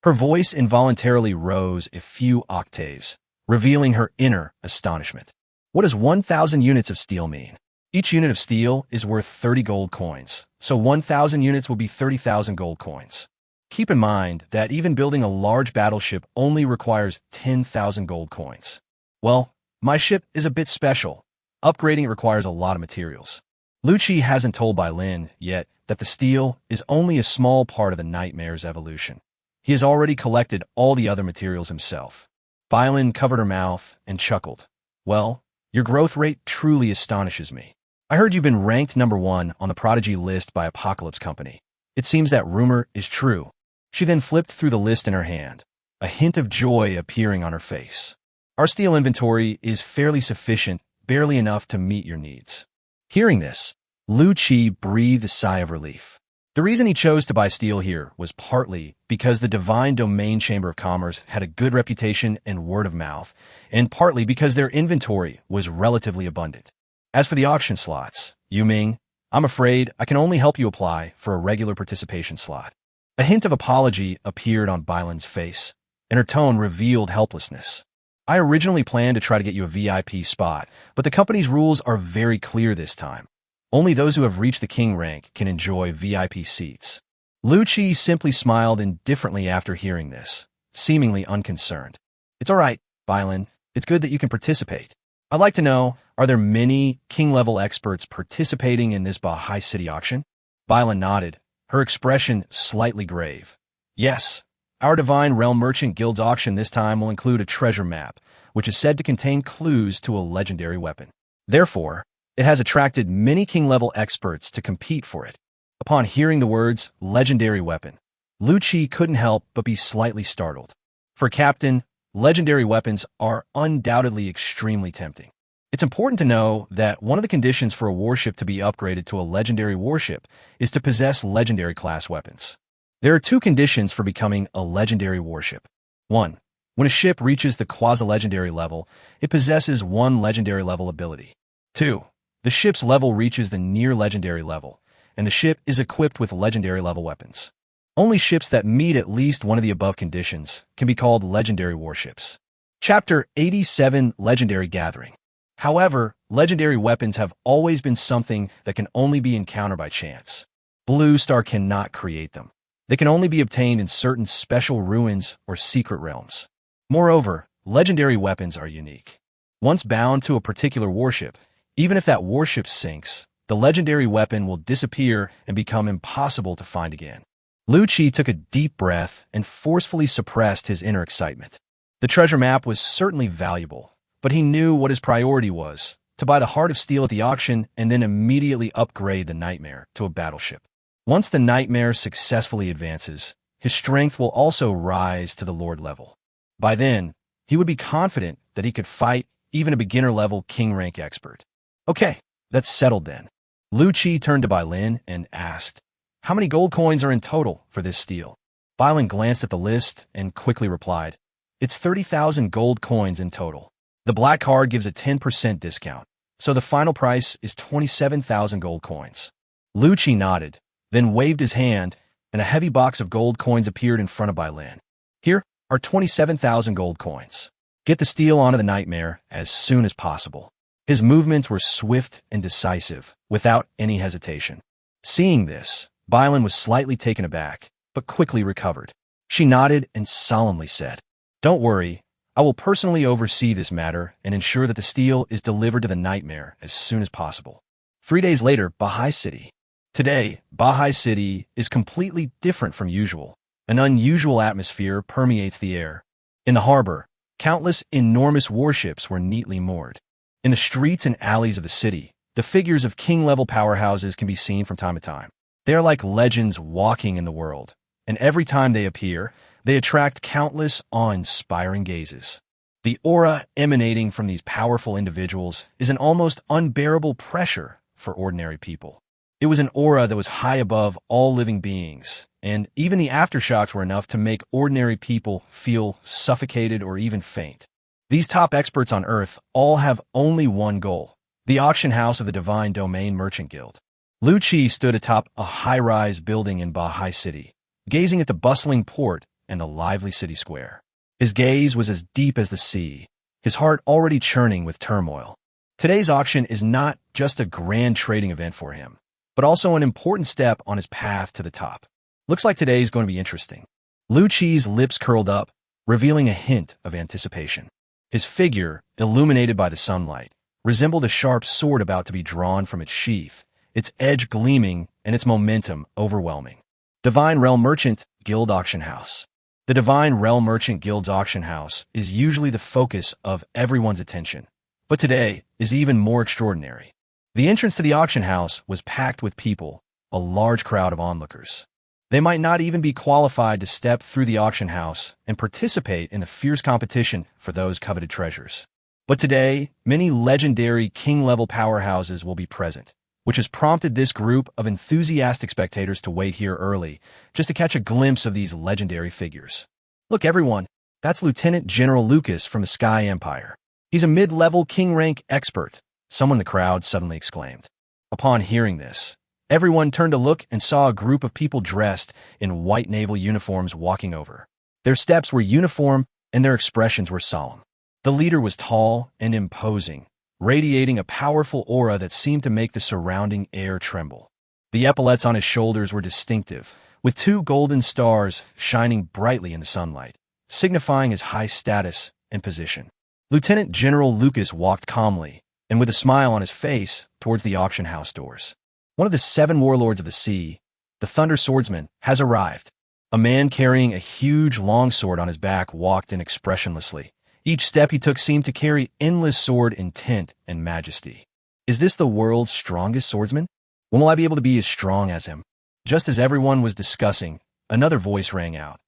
Her voice involuntarily rose a few octaves, revealing her inner astonishment. What does 1,000 units of steel mean? Each unit of steel is worth 30 gold coins, so 1,000 units will be 30,000 gold coins. Keep in mind that even building a large battleship only requires 10,000 gold coins. Well, my ship is a bit special. Upgrading it requires a lot of materials. Lu Qi hasn't told Bailan yet that the steel is only a small part of the Nightmare's evolution. He has already collected all the other materials himself. Bailan covered her mouth and chuckled. Well, your growth rate truly astonishes me. I heard you've been ranked #1 on the Prodigy list by Apocalypse Company. It seems that rumor is true. She then flipped through the list in her hand, a hint of joy appearing on her face. Our steel inventory is fairly sufficient, barely enough to meet your needs. Hearing this, Lu Qi breathed a sigh of relief. The reason he chose to buy steel here was partly because the Divine Domain Chamber of Commerce had a good reputation and word of mouth, and partly because their inventory was relatively abundant. As for the auction slots, Yu Ming, I'm afraid I can only help you apply for a regular participation slot. A hint of apology appeared on Bailan's face, and her tone revealed helplessness. I originally planned to try to get you a VIP spot, but the company's rules are very clear this time. Only those who have reached the king rank can enjoy VIP seats. Lu Qi simply smiled indifferently after hearing this, seemingly unconcerned. It's all right, Bailan. It's good that you can participate. I'd like to know, are there many king-level experts participating in this Bahai City auction? Bailan nodded, her expression slightly grave. Yes, our Divine Realm Merchant Guild's auction this time will include a treasure map, which is said to contain clues to a legendary weapon. Therefore, it has attracted many king-level experts to compete for it. Upon hearing the words, legendary weapon, Lu Qi couldn't help but be slightly startled. For Captain, legendary weapons are undoubtedly extremely tempting. It's important to know that one of the conditions for a warship to be upgraded to a legendary warship is to possess legendary class weapons. There are 2 conditions for becoming a legendary warship. 1. When a ship reaches the quasi-legendary level, it possesses 1 legendary level ability. 2. The ship's level reaches the near-legendary level, and the ship is equipped with legendary level weapons. Only ships that meet at least one of the above conditions can be called legendary warships. Chapter 87 Legendary Gathering. However, legendary weapons have always been something that can only be encountered by chance. Blue Star cannot create them. They can only be obtained in certain special ruins or secret realms. Moreover, legendary weapons are unique. Once bound to a particular warship, even if that warship sinks, the legendary weapon will disappear and become impossible to find again. Lu Qi took a deep breath and forcefully suppressed his inner excitement. The treasure map was certainly valuable, but he knew what his priority was: to buy the Heart of Steel at the auction and then immediately upgrade the Nightmare to a battleship. Once the Nightmare successfully advances, his strength will also rise to the Lord level. By then, he would be confident that he could fight even a beginner-level king rank expert. Okay, that's settled then. Lu Qi turned to Bai Lin and asked, "How many gold coins are in total for this steel?" Bai Lin glanced at the list and quickly replied, "It's 30,000 gold coins in total. The black card gives a 10% discount, so the final price is 27,000 gold coins." Lu Qi nodded, then waved his hand, and a heavy box of gold coins appeared in front of Bai Lin. "Here are 27,000 gold coins. Get the steel onto the Nightmare as soon as possible." His movements were swift and decisive, without any hesitation. Seeing this, Bai Lin was slightly taken aback, but quickly recovered. She nodded and solemnly said, "Don't worry, I will personally oversee this matter and ensure that the steel is delivered to the Nightmare as soon as possible." 3 days later, Bahai City. Today, Bahai City is completely different from usual. An unusual atmosphere permeates the air. In the harbor, countless enormous warships were neatly moored. In the streets and alleys of the city, the figures of king-level powerhouses can be seen from time to time. They are like legends walking in the world, and every time they appear, they attract countless awe-inspiring gazes. The aura emanating from these powerful individuals is an almost unbearable pressure for ordinary people. It was an aura that was high above all living beings, and even the aftershocks were enough to make ordinary people feel suffocated or even faint. These top experts on Earth all have only one goal: the auction house of the Divine Domain Merchant Guild. Lu Qi stood atop a high-rise building in Bahai City, gazing at the bustling port and the lively city square. His gaze was as deep as the sea, his heart already churning with turmoil. Today's auction is not just a grand trading event for him, but also an important step on his path to the top. Looks like today is going to be interesting. Lu Qi's lips curled up, revealing a hint of anticipation. His figure, illuminated by the sunlight, resembled a sharp sword about to be drawn from its sheath, its edge gleaming and its momentum overwhelming. Divine Realm Merchant Guild Auction House. The Divine Realm Merchant Guild's auction house is usually the focus of everyone's attention, but today is even more extraordinary. The entrance to the auction house was packed with people, a large crowd of onlookers. They might not even be qualified to step through the auction house and participate in the fierce competition for those coveted treasures. But today, many legendary king-level powerhouses will be present, which has prompted this group of enthusiastic spectators to wait here early, just to catch a glimpse of these legendary figures. "Look, everyone, that's Lieutenant General Lucas from the Sky Empire. He's a mid-level king-rank expert," someone in the crowd suddenly exclaimed. Upon hearing this, everyone turned to look and saw a group of people dressed in white naval uniforms walking over. Their steps were uniform and their expressions were solemn. The leader was tall and imposing, radiating a powerful aura that seemed to make the surrounding air tremble. The epaulets on his shoulders were distinctive, with 2 golden stars shining brightly in the sunlight, signifying his high status and position. Lieutenant General Lucas walked calmly, and with a smile on his face, towards the auction house doors. One of the 7 warlords of the sea, the Thunder Swordsman, has arrived. A man carrying a huge longsword on his back walked in expressionlessly. Each step he took seemed to carry endless sword intent and majesty. "Is this the world's strongest swordsman? When will I be able to be as strong as him?" Just as everyone was discussing, another voice rang out.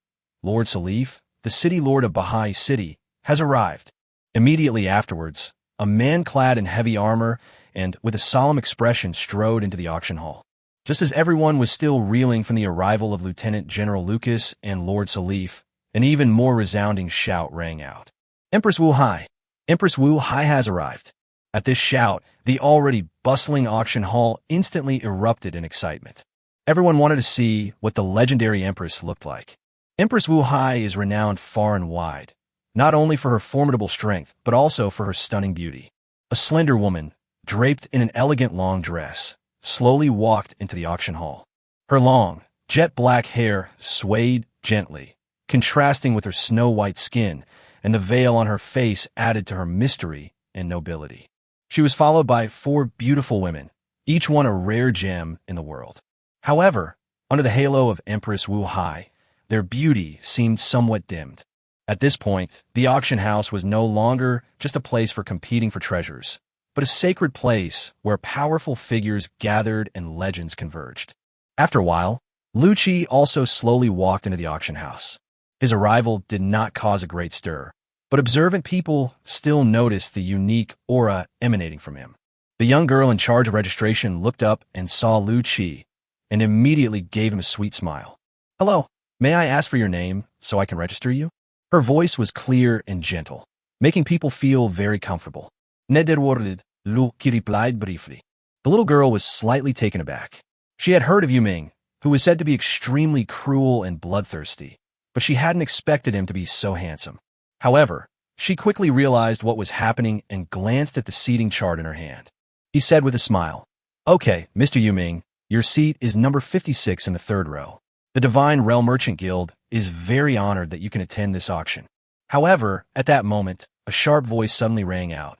"Lord Salif, the city lord of Bahai City, has arrived." Immediately afterwards, a man clad in heavy armor and with a solemn expression strode into the auction hall. Just as everyone was still reeling from the arrival of Lieutenant General Lucas and Lord Salif, an even more resounding shout rang out. "Empress Wu Hai! Empress Wu Hai has arrived!" At this shout, the already bustling auction hall instantly erupted in excitement. Everyone wanted to see what the legendary Empress looked like. Empress Wu Hai is renowned far and wide, not only for her formidable strength, but also for her stunning beauty. A slender woman, draped in an elegant long dress, slowly walked into the auction hall. Her long, jet-black hair swayed gently, contrasting with her snow-white skin, and the veil on her face added to her mystery and nobility. She was followed by 4 beautiful women, each one a rare gem in the world. However, Under the halo of Empress Wu Hai, their beauty seemed somewhat dimmed. At this point, the auction house was no longer just a place for competing for treasures, but a sacred place where powerful figures gathered and legends converged. After a while, Lu Qi also slowly walked into the auction house. His arrival did not cause a great stir, but observant people still noticed the unique aura emanating from him. The young girl in charge of registration looked up and saw Lu Qi, and immediately gave him a sweet smile. "Hello, may I ask for your name so I can register you?" Her voice was clear and gentle, making people feel very comfortable. "Nederwoorded," Lu Qi replied briefly. The little girl was slightly taken aback. She had heard of Yu Ming, who was said to be extremely cruel and bloodthirsty, but she hadn't expected him to be so handsome. However, she quickly realized what was happening and glanced at the seating chart in her hand. He said with a smile, "Okay, Mr. Yu Ming, your seat is number 56 in the third row. The Divine Realm Merchant Guild is very honored that you can attend this auction." However, at that moment, a sharp voice suddenly rang out.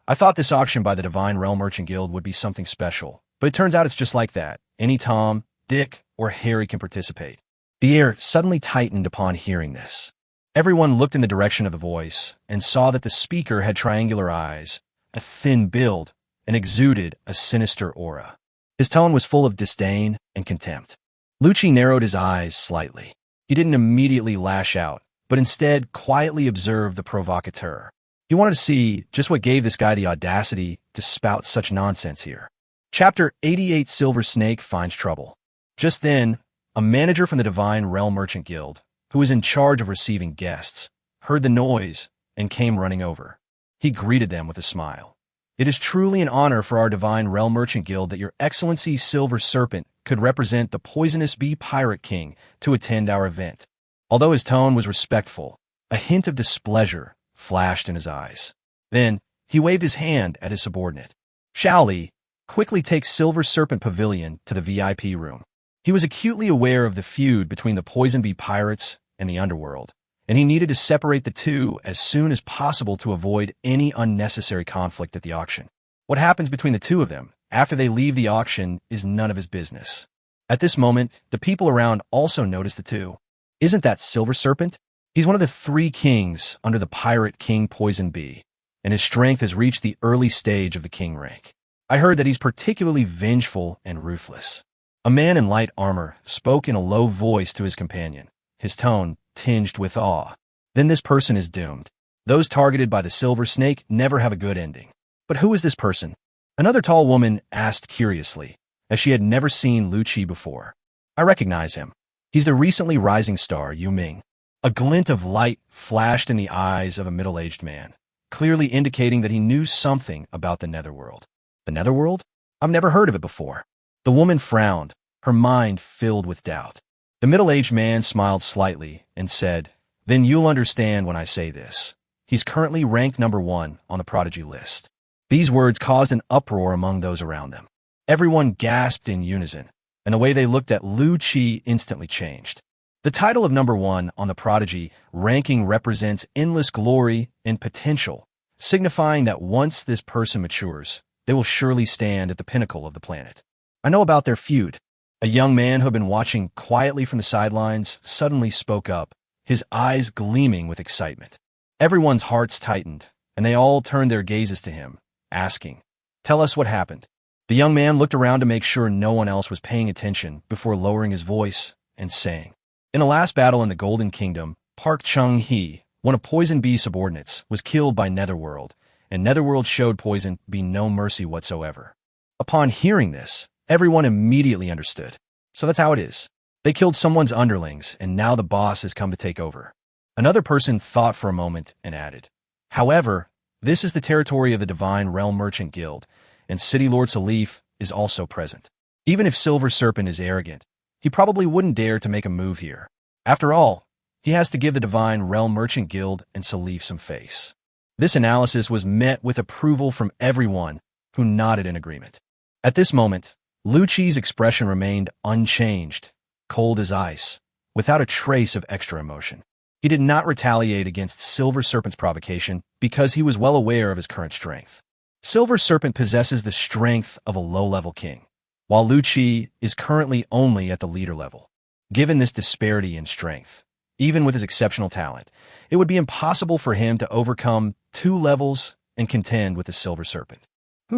I thought this auction by the Divine Realm Merchant Guild would be something special, but it turns out it's just like that. Any Tom, Dick, or Harry can participate." The air suddenly tightened upon hearing this. Everyone looked in the direction of the voice and saw that the speaker had triangular eyes, a thin build, and exuded a sinister aura. His tone was full of disdain and contempt. Lu Qi narrowed his eyes slightly. He didn't immediately lash out, but instead quietly observed the provocateur. He wanted to see just what gave this guy the audacity to spout such nonsense here. Chapter 88: Silver Snake Finds Trouble. Just then, a manager from the Divine Realm Merchant Guild, who was in charge of receiving guests, heard the noise and came running over. He greeted them with a smile. "It is truly an honor for our Divine Realm Merchant Guild that Your Excellency Silver Serpent could represent the Poisonous Bee Pirate King to attend our event." Although his tone was respectful, a hint of displeasure flashed in his eyes. Then, he waved his hand at his subordinate. "Shao Li, quickly take Silver Serpent Pavilion to the VIP room." He was acutely aware of the feud between the Poison Bee Pirates and the underworld, and he needed to separate the two as soon as possible to avoid any unnecessary conflict at the auction. What happens between the two of them after they leave the auction is none of his business. At this moment, the people around also noticed the two. "Isn't that Silver Serpent? He's one of the 3 kings under the Pirate King Poison Bee, and his strength has reached the early stage of the king rank. I heard that he's particularly vengeful and ruthless." A man in light armor spoke in a low voice to his companion, his tone tinged with awe. "Then this person is doomed. Those targeted by the Silver Snake never have a good ending." "But who is this person?" Another tall woman asked curiously, as she had never seen Lu Qi before. "I recognize him. He's the recently rising star, Yu Ming." A glint of light flashed in the eyes of a middle-aged man, clearly indicating that he knew something about the Netherworld. "The Netherworld? I've never heard of it before." The woman frowned, her mind filled with doubt. The middle-aged man smiled slightly and said, "Then you'll understand when I say this. He's currently ranked number 1 on the prodigy list." These words caused an uproar among those around them. Everyone gasped in unison, and the way they looked at Lu Qi instantly changed. The title of number 1 on the prodigy ranking represents endless glory and potential, signifying that once this person matures, they will surely stand at the pinnacle of the planet. "I know about their feud." A young man who had been watching quietly from the sidelines suddenly spoke up, his eyes gleaming with excitement. Everyone's hearts tightened, and they all turned their gazes to him, asking, "Tell us what happened." The young man looked around to make sure no one else was paying attention before lowering his voice and saying, "In the last battle in the Golden Kingdom, Park Chung-hee, one of Poison Bee's subordinates, was killed by Netherworld, and Netherworld showed Poison Bee no mercy whatsoever." Upon hearing this, everyone immediately understood. So that's how it is. They killed someone's underlings, and now the boss has come to take over. Another person thought for a moment and added, "However, this is the territory of the Divine Realm Merchant Guild, and City Lord Salif is also present. Even if Silver Serpent is arrogant, he probably wouldn't dare to make a move here. After all, he has to give the Divine Realm Merchant Guild and Salif some face." This analysis was met with approval from everyone, who nodded in agreement. At this moment, Lu Qi's expression remained unchanged, cold as ice, without a trace of extra emotion. He did not retaliate against Silver Serpent's provocation because he was well aware of his current strength. Silver Serpent possesses the strength of a low-level king. while Lu Qi is currently only at the leader level. Given this disparity in strength, even with his exceptional talent, it would be impossible for him to overcome 2 levels and contend with the Silver Serpent.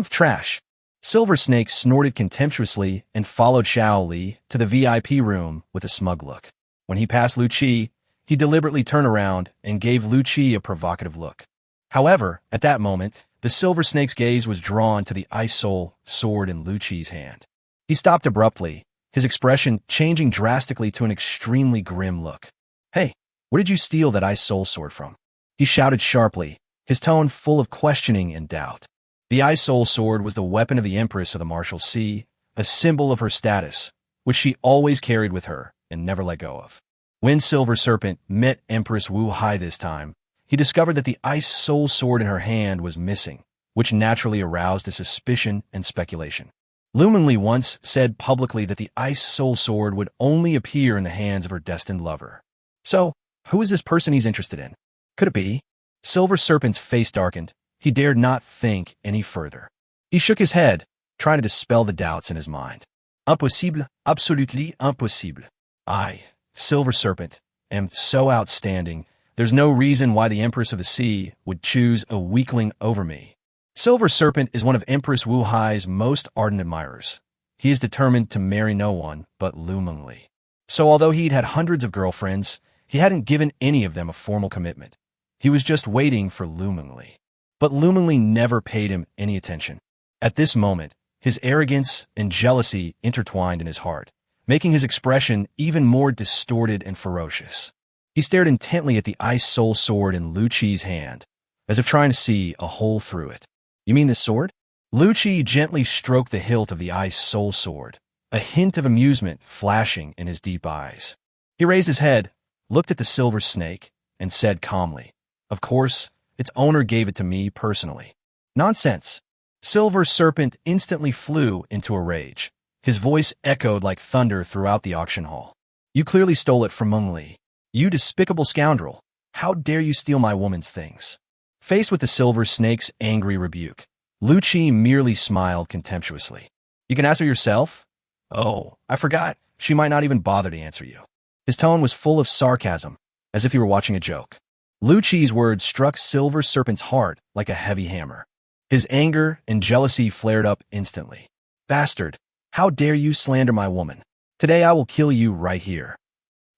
Trash. Silver Snake snorted contemptuously and followed Xiao Li to the VIP room with a smug look. When he passed Lu Qi, he deliberately turned around and gave Lu Qi a provocative look. However, at that moment, the Silver Snake's gaze was drawn to the Ice Soul sword in Lu Qi's hand. He stopped abruptly, his expression changing drastically to an extremely grim look. "Hey, where did you steal that Ice Soul sword from?" He shouted sharply, his tone full of questioning and doubt. The Ice Soul sword was the weapon of the Empress of the Martial Sea, a symbol of her status, which she always carried with her and never let go of. When Silver Serpent met Empress Wu Hai this time, he discovered that the Ice Soul sword in her hand was missing, which naturally aroused a suspicion and speculation. Lumingli once said publicly that the Ice Soul sword would only appear in the hands of her destined lover. So, who is this person he's interested in? Could it be? Silver Serpent's face darkened. He dared not think any further. He shook his head, trying to dispel the doubts in his mind. Impossible, absolutely impossible. I, Silver Serpent, am so outstanding. There's no reason why the Empress of the Sea would choose a weakling over me. Silver Serpent is one of Empress Wu Hai's most ardent admirers. He is determined to marry no one but Lumingli. So although he'd had hundreds of girlfriends, he hadn't given any of them a formal commitment. He was just waiting for Lumingli. But Lumingli never paid him any attention. At this moment, his arrogance and jealousy intertwined in his heart, making his expression even more distorted and ferocious. He stared intently at the Ice Soul sword in Lu Qi's hand, as if trying to see a hole through it. "You mean this sword?" Lu Qi gently stroked the hilt of the Ice Soul sword, a hint of amusement flashing in his deep eyes. He raised his head, looked at the Silver Snake, and said calmly, "Of course, its owner gave it to me personally." "Nonsense." Silver Serpent instantly flew into a rage. His voice echoed like thunder throughout the auction hall. "You clearly stole it from Meng Li. You despicable scoundrel. How dare you steal my woman's things?" Faced with the Silver Snake's angry rebuke, Lu Qi merely smiled contemptuously. "You can ask her yourself?" "Oh, I forgot. She might not even bother to answer you." His tone was full of sarcasm, as if he were watching a joke. Lu Qi's words struck Silver Serpent's heart like a heavy hammer. His anger and jealousy flared up instantly. "Bastard, how dare you slander my woman? Today I will kill you right here."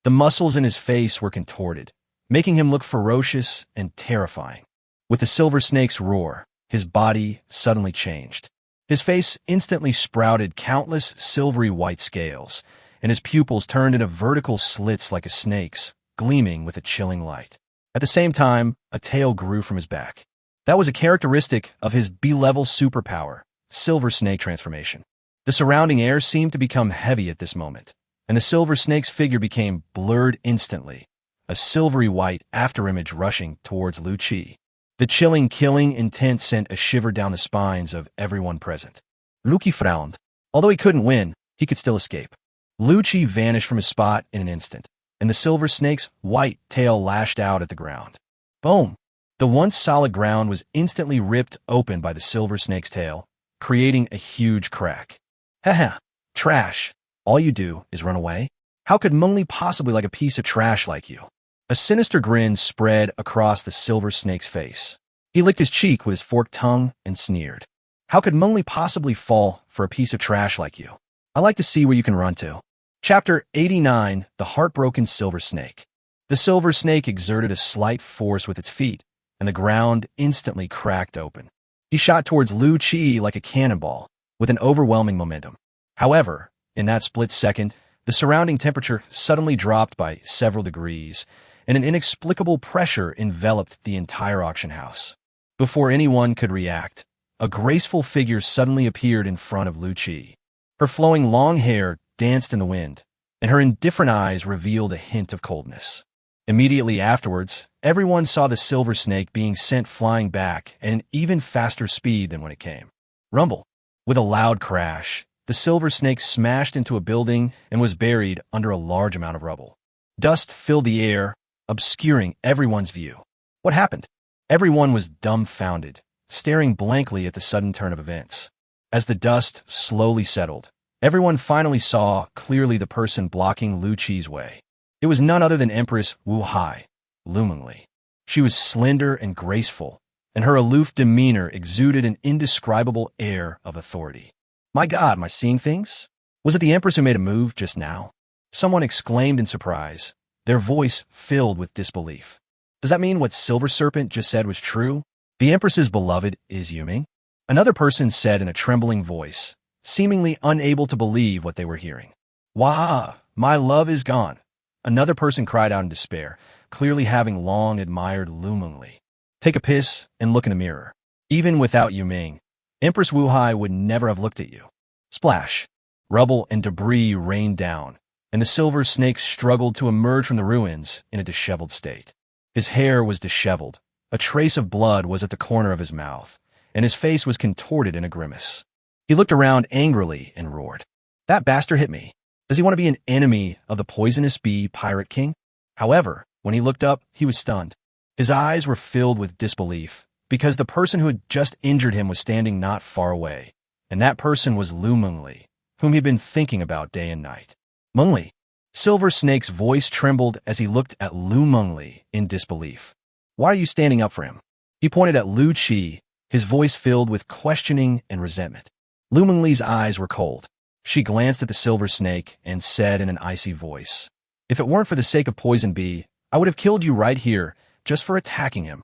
The muscles in his face were contorted, making him look ferocious and terrifying. With the Silver Snake's roar, his body suddenly changed. His face instantly sprouted countless silvery white scales, and his pupils turned into vertical slits like a snake's, gleaming with a chilling light. At the same time, a tail grew from his back. That was a characteristic of his B-level superpower, Silver Snake transformation. The surrounding air seemed to become heavy at this moment, and the Silver Snake's figure became blurred instantly, a silvery white afterimage rushing towards Lu Qi. The chilling, killing intent sent a shiver down the spines of everyone present. Lu Qi frowned. Although he couldn't win, he could still escape. Lu Qi vanished from his spot in an instant, and the Silver Snake's white tail lashed out at the ground. Boom! The once solid ground was instantly ripped open by the Silver Snake's tail, creating a huge crack. Haha, trash. All you do is run away? How could Meng Li possibly like a piece of trash like you? A sinister grin spread across the Silver Snake's face. He licked his cheek with his forked tongue and sneered. How could Meng Li possibly fall for a piece of trash like you? I like to see where you can run to. Chapter 89, The Heartbroken Silver Snake. The Silver Snake exerted a slight force with its feet, and the ground instantly cracked open. He shot towards Lu Qi like a cannonball, with an overwhelming momentum. However, in that split second, the surrounding temperature suddenly dropped by several degrees, and an inexplicable pressure enveloped the entire auction house. Before anyone could react, a graceful figure suddenly appeared in front of Lu Qi. Her flowing long hair danced in the wind, and her indifferent eyes revealed a hint of coldness. Immediately afterwards, everyone saw the Silver Snake being sent flying back at an even faster speed than when it came. Rumble. With a loud crash, the Silver Snake smashed into a building and was buried under a large amount of rubble. Dust filled the air, obscuring everyone's view. What happened? Everyone was dumbfounded, staring blankly at the sudden turn of events. As the dust slowly settled, Everyone finally saw clearly the person blocking Lu Qi's way. It was none other than Empress Wu Hai, loomingly. She was slender and graceful, and her aloof demeanor exuded an indescribable air of authority. My God, am I seeing things? Was it the Empress who made a move just now? Someone exclaimed in surprise, their voice filled with disbelief. Does that mean what Silver Serpent just said was true? The Empress's beloved is Yuming? Another person said in a trembling voice, seemingly unable to believe what they were hearing. Wah, my love is gone. Another person cried out in despair, clearly having long admired Lu Mengli. Take a piss and look in the mirror. Even without Yuming, Empress Wu Hai would never have looked at you. Splash. Rubble and debris rained down, and the silver snake struggled to emerge from the ruins in a disheveled state. His hair was disheveled, a trace of blood was at the corner of his mouth, and his face was contorted in a grimace. He looked around angrily and roared. That bastard hit me. Does he want to be an enemy of the poisonous bee pirate king? However, when he looked up, he was stunned. His eyes were filled with disbelief, because the person who had just injured him was standing not far away, and that person was Lu Mengli, whom he'd been thinking about day and night. Mengli. Silver Snake's voice trembled as he looked at Lu Mengli in disbelief. Why are you standing up for him? He pointed at Lu Qi, his voice filled with questioning and resentment. Lu Mengli's eyes were cold. She glanced at the Silver Snake and said in an icy voice, If it weren't for the sake of Poison Bee, I would have killed you right here, just for attacking him.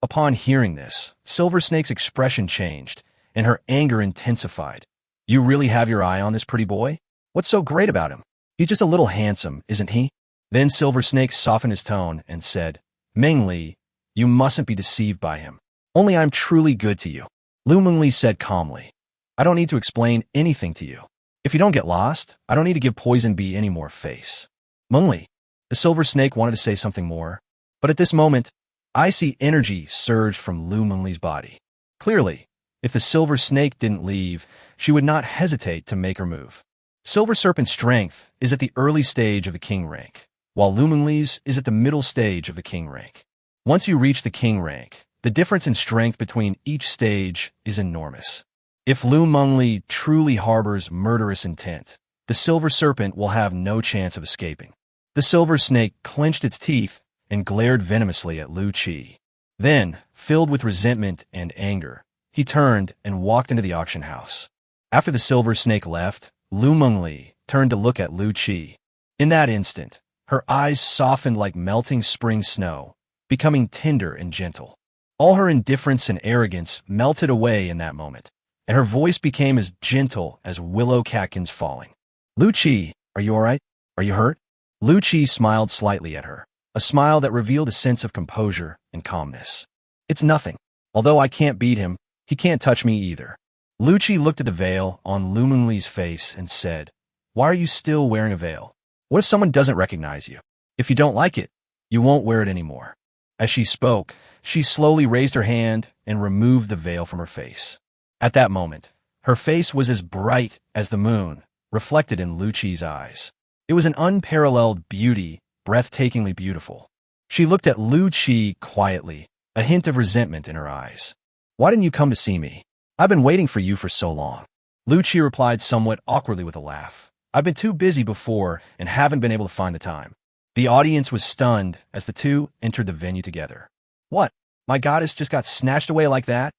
Upon hearing this, Silver Snake's expression changed, and her anger intensified. You really have your eye on this pretty boy? What's so great about him? He's just a little handsome, isn't he? Then Silver Snake softened his tone and said, Mengli, you mustn't be deceived by him. Only I'm truly good to you. Lu Mengli said calmly, I don't need to explain anything to you. If you don't get lost, I don't need to give Poison Bee any more face. Mengli. The Silver Snake wanted to say something more, but at this moment, icy energy surged from Lu Mengli's body. Clearly, if the Silver Snake didn't leave, she would not hesitate to make her move. Silver Serpent's strength is at the early stage of the king rank, while Lu Mengli's is at the middle stage of the king rank. Once you reach the king rank, the difference in strength between each stage is enormous. If Lu Mengli truly harbors murderous intent, the Silver Serpent will have no chance of escaping. The Silver Snake clenched its teeth and glared venomously at Lu Qi. Then, filled with resentment and anger, he turned and walked into the auction house. After the Silver Snake left, Lu Mengli turned to look at Lu Qi. In that instant, her eyes softened like melting spring snow, becoming tender and gentle. All her indifference and arrogance melted away in that moment, and her voice became as gentle as willow catkins falling. Lu Qi, are you all right? Are you hurt? Lu Qi smiled slightly at her, a smile that revealed a sense of composure and calmness. It's nothing. Although I can't beat him, he can't touch me either. Lu Qi looked at the veil on Lu Mengli's face and said, Why are you still wearing a veil? What if someone doesn't recognize you? If you don't like it, you won't wear it anymore. As she spoke, she slowly raised her hand and removed the veil from her face. At that moment, her face was as bright as the moon, reflected in Lu Qi's eyes. It was an unparalleled beauty, breathtakingly beautiful. She looked at Lu Qi quietly, a hint of resentment in her eyes. Why didn't you come to see me? I've been waiting for you for so long. Lu Qi replied somewhat awkwardly with a laugh. I've been too busy before and haven't been able to find the time. The audience was stunned as the two entered the venue together. What? My goddess just got snatched away like that?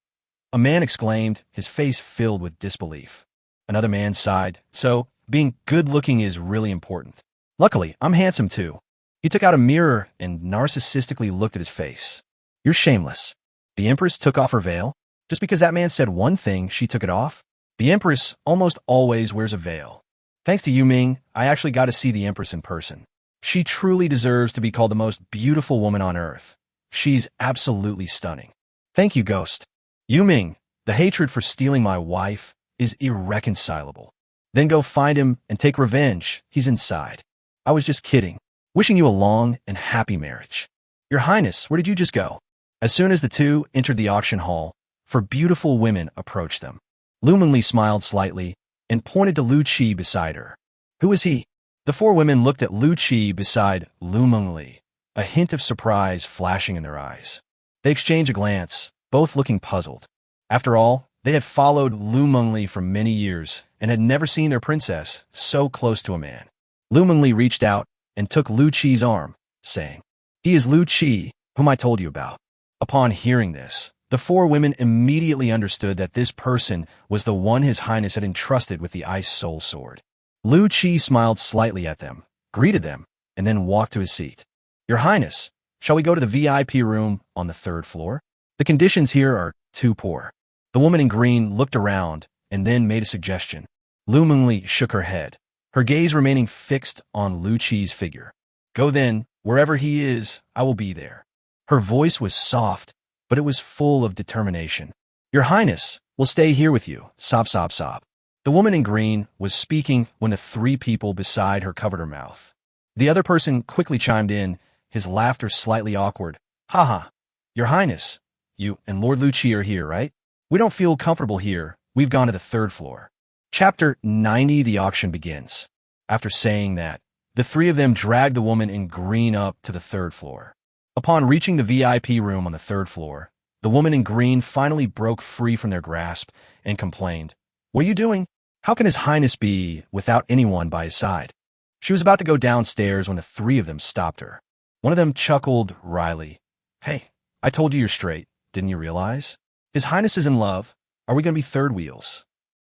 A man exclaimed, his face filled with disbelief. Another man sighed. So, being good-looking is really important. Luckily, I'm handsome too. He took out a mirror and narcissistically looked at his face. You're shameless. The Empress took off her veil. Just because that man said one thing, she took it off? The Empress almost always wears a veil. Thanks to Yuming, I actually got to see the Empress in person. She truly deserves to be called the most beautiful woman on earth. She's absolutely stunning. Thank you, Ghost. Yuming, the hatred for stealing my wife is irreconcilable. Then go find him and take revenge. He's inside. I was just kidding. Wishing you a long and happy marriage. Your Highness, where did you just go? As soon as the two entered the auction hall, four beautiful women approached them. Lu Mengli smiled slightly and pointed to Lu Qi beside her. Who is he? The four women looked at Lu Qi beside Lu Mengli, a hint of surprise flashing in their eyes. They exchanged a glance, both looking puzzled. After all, They had followed Lu Mengli for many years and had never seen their princess so close to a man. Lu Mengli reached out and took Lu Qi's arm, saying, "He is Lu Qi, whom I told you about." Upon hearing this, the four women immediately understood that this person was the one His Highness had entrusted with the Ice Soul Sword. Lu Qi smiled slightly at them, greeted them, and then walked to his seat. "Your Highness, shall we go to the VIP room on the 3rd floor? The conditions here are too poor." The woman in green looked around and then made a suggestion. Lu Mengli shook her head, her gaze remaining fixed on Lu Qi's figure. "Go then, wherever he is, I will be there." Her voice was soft, but it was full of determination. "Your Highness will stay here with you, sob sob sob." The woman in green was speaking when the 3 people beside her covered her mouth. The other person quickly chimed in, his laughter slightly awkward. "Ha ha, Your Highness, you and Lord Lu Qi are here, right? We don't feel comfortable here. We've gone to the 3rd floor." Chapter 90, the auction begins. After saying that, the 3 of them dragged the woman in green up to the 3rd floor. Upon reaching the VIP room on the 3rd floor, the woman in green finally broke free from their grasp and complained, "What are you doing? How can His Highness be without anyone by his side?" She was about to go downstairs when the 3 of them stopped her. One of them chuckled wryly. "Hey, I told you you're straight. Didn't you realize? His Highness is in love. Are we going to be third wheels?"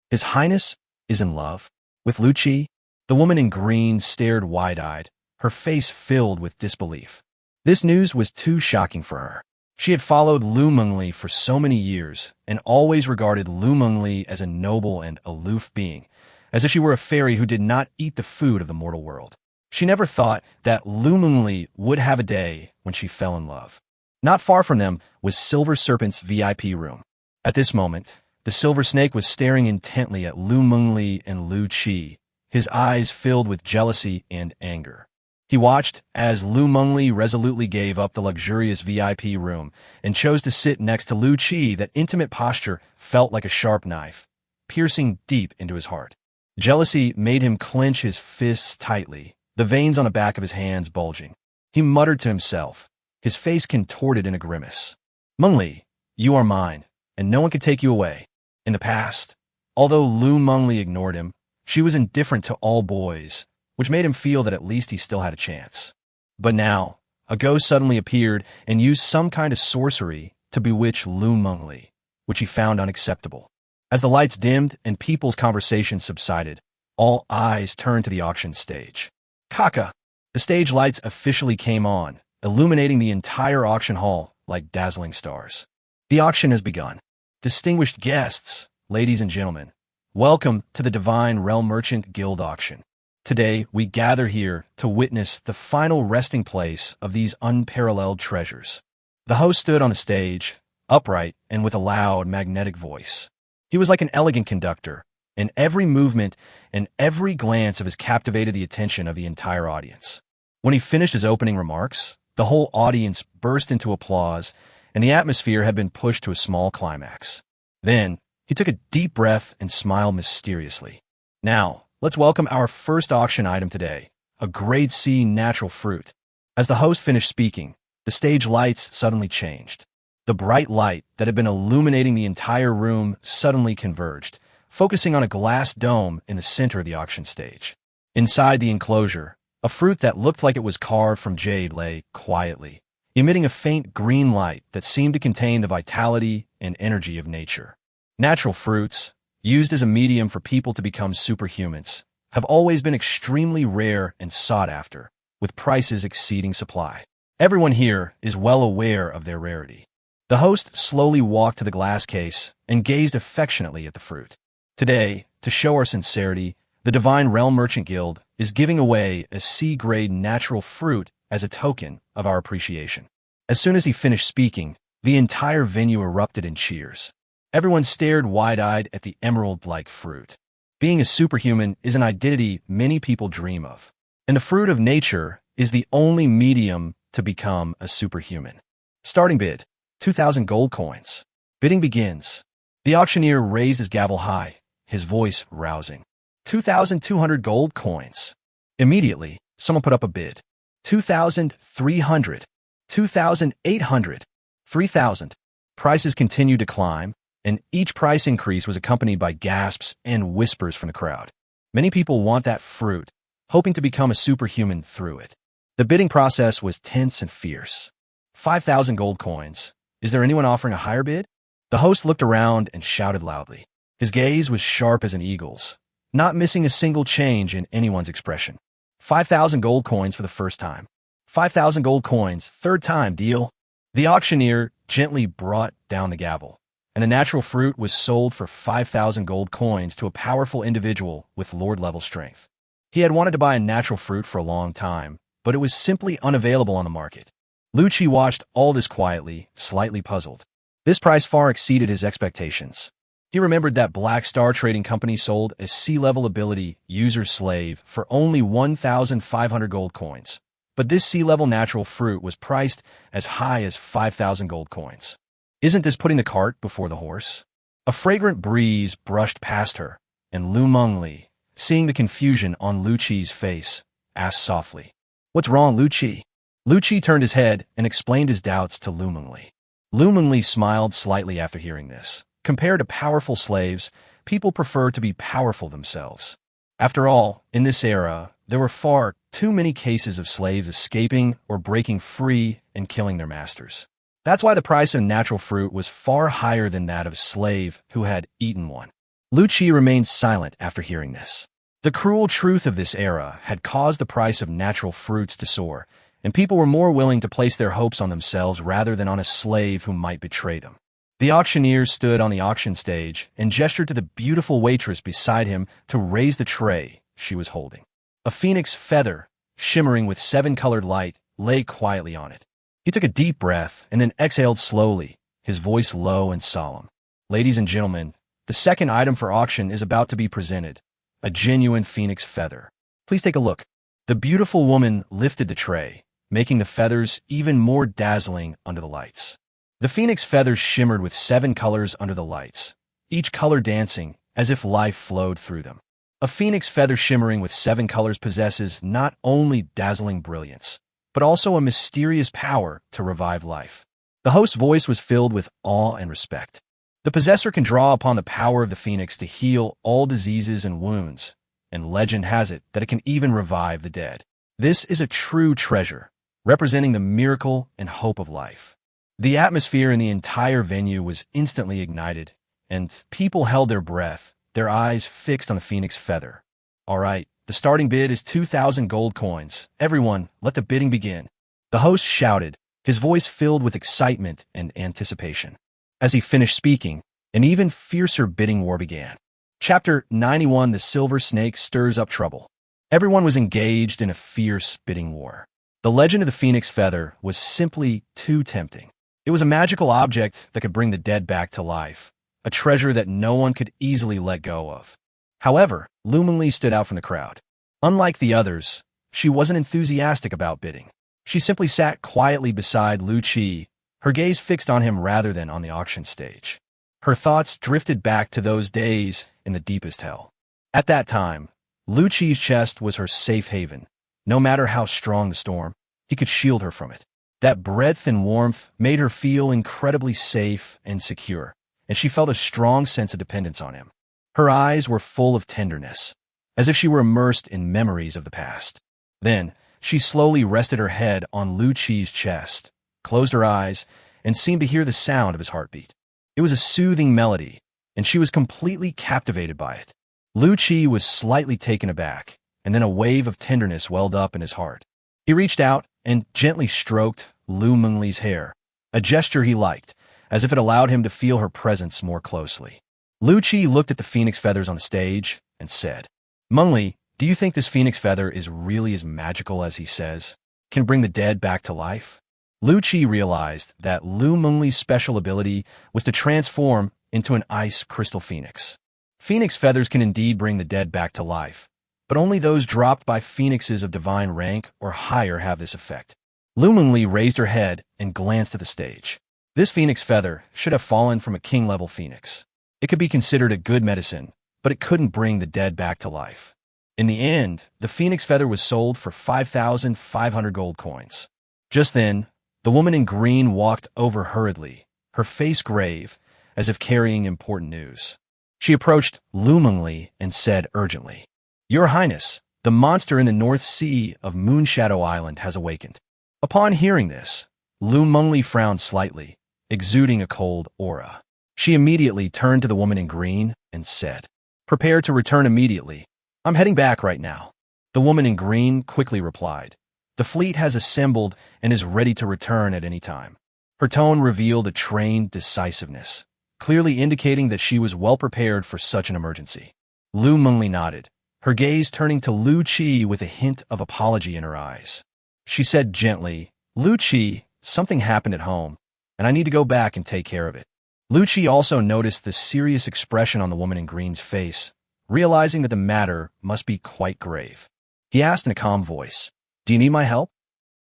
"His Highness is in love? With Lu Qi?" The woman in green stared wide-eyed, her face filled with disbelief. This news was too shocking for her. She had followed Lu Mengli for so many years and always regarded Lu Mengli as a noble and aloof being, as if she were a fairy who did not eat the food of the mortal world. She never thought that Lu Mengli would have a day when she fell in love. Not far from them was Silver Serpent's VIP room. At this moment, the Silver Snake was staring intently at Lu Mengli and Lu Qi, his eyes filled with jealousy and anger. He watched as Lu Mengli resolutely gave up the luxurious VIP room and chose to sit next to Lu Qi. That intimate posture felt like a sharp knife, piercing deep into his heart. Jealousy made him clench his fists tightly, the veins on the back of his hands bulging. He muttered to himself, his face contorted in a grimace. "Mengli, you are mine, and no one can take you away." In the past, although Lu Mengli ignored him, she was indifferent to all boys, which made him feel that at least he still had a chance. But now, a ghost suddenly appeared and used some kind of sorcery to bewitch Lu Mengli, which he found unacceptable. As the lights dimmed and people's conversation subsided, all eyes turned to the auction stage. Kaka! The stage lights officially came on, illuminating the entire auction hall like dazzling stars. The auction has begun. Distinguished guests, ladies and gentlemen, welcome to the Divine Realm Merchant Guild auction. Today, we gather here to witness the final resting place of these unparalleled treasures. The host stood on the stage, upright and with a loud, magnetic voice. He was like an elegant conductor, and every movement and every glance of his captivated the attention of the entire audience. When he finished his opening remarks, the whole audience burst into applause, and the atmosphere had been pushed to a small climax. Then, he took a deep breath and smiled mysteriously. "Now, let's welcome our first auction item today, a grade C natural fruit." As the host finished speaking, the stage lights suddenly changed. The bright light that had been illuminating the entire room suddenly converged, focusing on a glass dome in the center of the auction stage. Inside the enclosure, a fruit that looked like it was carved from jade lay quietly, emitting a faint green light that seemed to contain the vitality and energy of nature. Natural fruits, used as a medium for people to become superhumans, have always been extremely rare and sought after, with prices exceeding supply. Everyone here is well aware of their rarity. The host slowly walked to the glass case and gazed affectionately at the fruit. Today, to show our sincerity, the Divine Realm Merchant Guild is giving away a C-grade natural fruit as a token of our appreciation. As soon as he finished speaking, the entire venue erupted in cheers. Everyone stared wide-eyed at the emerald-like fruit. Being a superhuman is an identity many people dream of, and the fruit of nature is the only medium to become a superhuman. Starting bid, 2,000 gold coins. Bidding begins. The auctioneer raised his gavel high, his voice rousing. 2,200 gold coins. Immediately, someone put up a bid. 2,300. 2,800. 3,000. Prices continued to climb, and each price increase was accompanied by gasps and whispers from the crowd. Many people want that fruit, hoping to become a superhuman through it. The bidding process was tense and fierce. 5,000 gold coins. Is there anyone offering a higher bid? The host looked around and shouted loudly. His gaze was sharp as an eagle's, not missing a single change in anyone's expression. 5,000 gold coins for the first time. 5,000 gold coins, third time, deal. The auctioneer gently brought down the gavel, and the natural fruit was sold for 5,000 gold coins to a powerful individual with lord-level strength. He had wanted to buy a natural fruit for a long time, but it was simply unavailable on the market. Lucci watched all this quietly, slightly puzzled. This price far exceeded his expectations. He remembered that Black Star Trading Company sold a sea-level ability user slave for only 1,500 gold coins. But this sea-level natural fruit was priced as high as 5,000 gold coins. Isn't this putting the cart before the horse? A fragrant breeze brushed past her, and Lu Mengli, seeing the confusion on Lucci's face, asked softly, "What's wrong, Lucci?" Lucci turned his head and explained his doubts to Lu Mengli. Lu Mengli smiled slightly after hearing this. Compared to powerful slaves, people prefer to be powerful themselves. After all, in this era, there were far too many cases of slaves escaping or breaking free and killing their masters. That's why the price of natural fruit was far higher than that of a slave who had eaten one. Lucci remained silent after hearing this. The cruel truth of this era had caused the price of natural fruits to soar, and people were more willing to place their hopes on themselves rather than on a slave who might betray them. The auctioneer stood on the auction stage and gestured to the beautiful waitress beside him to raise the tray she was holding. A phoenix feather, shimmering with 7-colored light, lay quietly on it. He took a deep breath and then exhaled slowly, his voice low and solemn. "Ladies and gentlemen, the second item for auction is about to be presented, a genuine phoenix feather. Please take a look." The beautiful woman lifted the tray, making the feathers even more dazzling under the lights. The phoenix feathers shimmered with 7 colors under the lights, each color dancing as if life flowed through them. A phoenix feather shimmering with 7 colors possesses not only dazzling brilliance, but also a mysterious power to revive life. The host's voice was filled with awe and respect. The possessor can draw upon the power of the phoenix to heal all diseases and wounds, and legend has it that it can even revive the dead. This is a true treasure, representing the miracle and hope of life. The atmosphere in the entire venue was instantly ignited, and people held their breath, their eyes fixed on the phoenix feather. "All right, the starting bid is 2,000 gold coins. Everyone, let the bidding begin." The host shouted, his voice filled with excitement and anticipation. As he finished speaking, an even fiercer bidding war began. Chapter 91: The Silver Snake Stirs Up Trouble. Everyone was engaged in a fierce bidding war. The legend of the phoenix feather was simply too tempting. It was a magical object that could bring the dead back to life, a treasure that no one could easily let go of. However, Lu Mengli stood out from the crowd. Unlike the others, she wasn't enthusiastic about bidding. She simply sat quietly beside Lucci, her gaze fixed on him rather than on the auction stage. Her thoughts drifted back to those days in the deepest hell. At that time, Lucci's chest was her safe haven. No matter how strong the storm, he could shield her from it. That breadth and warmth made her feel incredibly safe and secure, and she felt a strong sense of dependence on him. Her eyes were full of tenderness, as if she were immersed in memories of the past. Then, she slowly rested her head on Lucci's chest, closed her eyes, and seemed to hear the sound of his heartbeat. It was a soothing melody, and she was completely captivated by it. Lucci was slightly taken aback, and then a wave of tenderness welled up in his heart. He reached out and gently stroked Lu Mengli's hair, a gesture he liked, as if it allowed him to feel her presence more closely. Lucci looked at the phoenix feathers on the stage and said, "Mengli, do you think this phoenix feather is really as magical as he says? Can bring the dead back to life?" Lucci realized that Lu Mengli's special ability was to transform into an ice crystal phoenix. Phoenix feathers can indeed bring the dead back to life, but only those dropped by phoenixes of divine rank or higher have this effect. Lu Mengli raised her head and glanced at the stage. This phoenix feather should have fallen from a king-level phoenix. It could be considered a good medicine, but it couldn't bring the dead back to life. In the end, the phoenix feather was sold for 5,500 gold coins. Just then, the woman in green walked over hurriedly, her face grave, as if carrying important news. She approached Lu Mengli and said urgently, "Your Highness, the monster in the North Sea of Moonshadow Island has awakened." Upon hearing this, Lu Mengli frowned slightly, exuding a cold aura. She immediately turned to the woman in green and said, "Prepare to return immediately. I'm heading back right now." The woman in green quickly replied, "The fleet has assembled and is ready to return at any time." Her tone revealed a trained decisiveness, clearly indicating that she was well prepared for such an emergency. Lu Mengli nodded, her gaze turning to Lu Qi with a hint of apology in her eyes. She said gently, "Lu Qi, something happened at home, and I need to go back and take care of it." Lu Qi also noticed the serious expression on the woman in green's face, realizing that the matter must be quite grave. He asked in a calm voice, "Do you need my help?"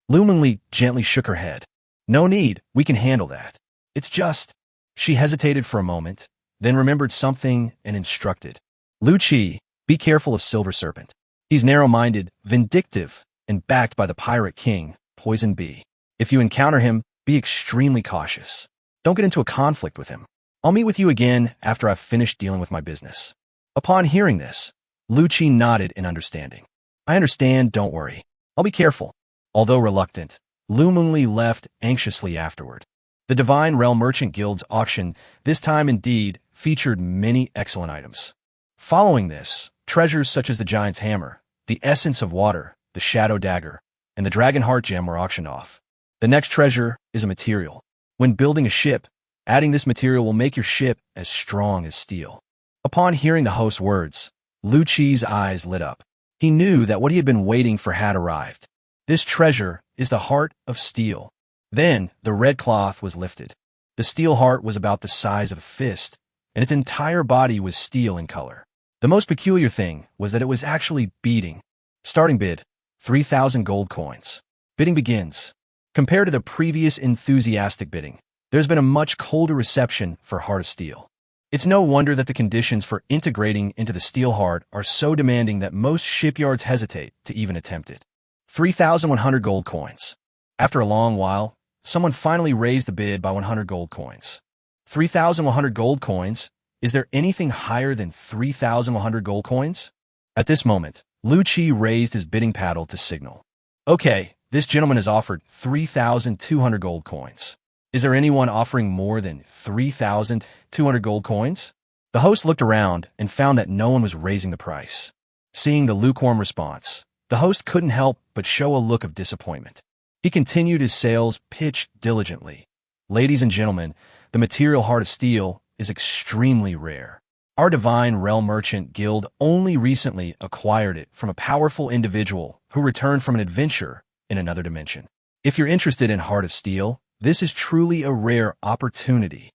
Lu Mengli gently shook her head. "No need, we can handle that. It's just—" She hesitated for a moment, then remembered something and instructed, "Lu Qi, be careful of Silver Serpent. He's narrow-minded, vindictive, and backed by the Pirate King, Poison Bee. If you encounter him, be extremely cautious. Don't get into a conflict with him. I'll meet with you again after I've finished dealing with my business." Upon hearing this, Lu Qi nodded in understanding. "I understand, don't worry. I'll be careful." Although reluctant, Lu Mengli left anxiously afterward. The Divine Realm Merchant Guild's auction, this time indeed, featured many excellent items. Following this, treasures such as the Giant's Hammer, the Essence of Water, the Shadow Dagger, and the Dragon Heart Gem were auctioned off. The next treasure is a material. When building a ship, adding this material will make your ship as strong as steel. Upon hearing the host's words, Lu Qi's eyes lit up. He knew that what he had been waiting for had arrived. This treasure is the Heart of Steel. Then the red cloth was lifted. The steel heart was about the size of a fist, and its entire body was steel in color. The most peculiar thing was that it was actually beating. Starting bid, 3,000 gold coins. Bidding begins. Compared to the previous enthusiastic bidding, there's been a much colder reception for Heart of Steel. It's no wonder that the conditions for integrating into the steel heart are so demanding that most shipyards hesitate to even attempt it. 3,100 gold coins. After a long while, someone finally raised the bid by 100 gold coins. 3,100 gold coins? Is there anything higher than 3,100 gold coins? At this moment, Lu Qi raised his bidding paddle to signal. "Okay, this gentleman has offered 3,200 gold coins. Is there anyone offering more than 3,200 gold coins?" The host looked around and found that no one was raising the price. Seeing the lukewarm response, the host couldn't help but show a look of disappointment. He continued his sales pitch diligently. "Ladies and gentlemen, the material Heart of Steel is extremely rare. Our Divine Realm Merchant Guild only recently acquired it from a powerful individual who returned from an adventure in another dimension. If you're interested in Heart of Steel, this is truly a rare opportunity."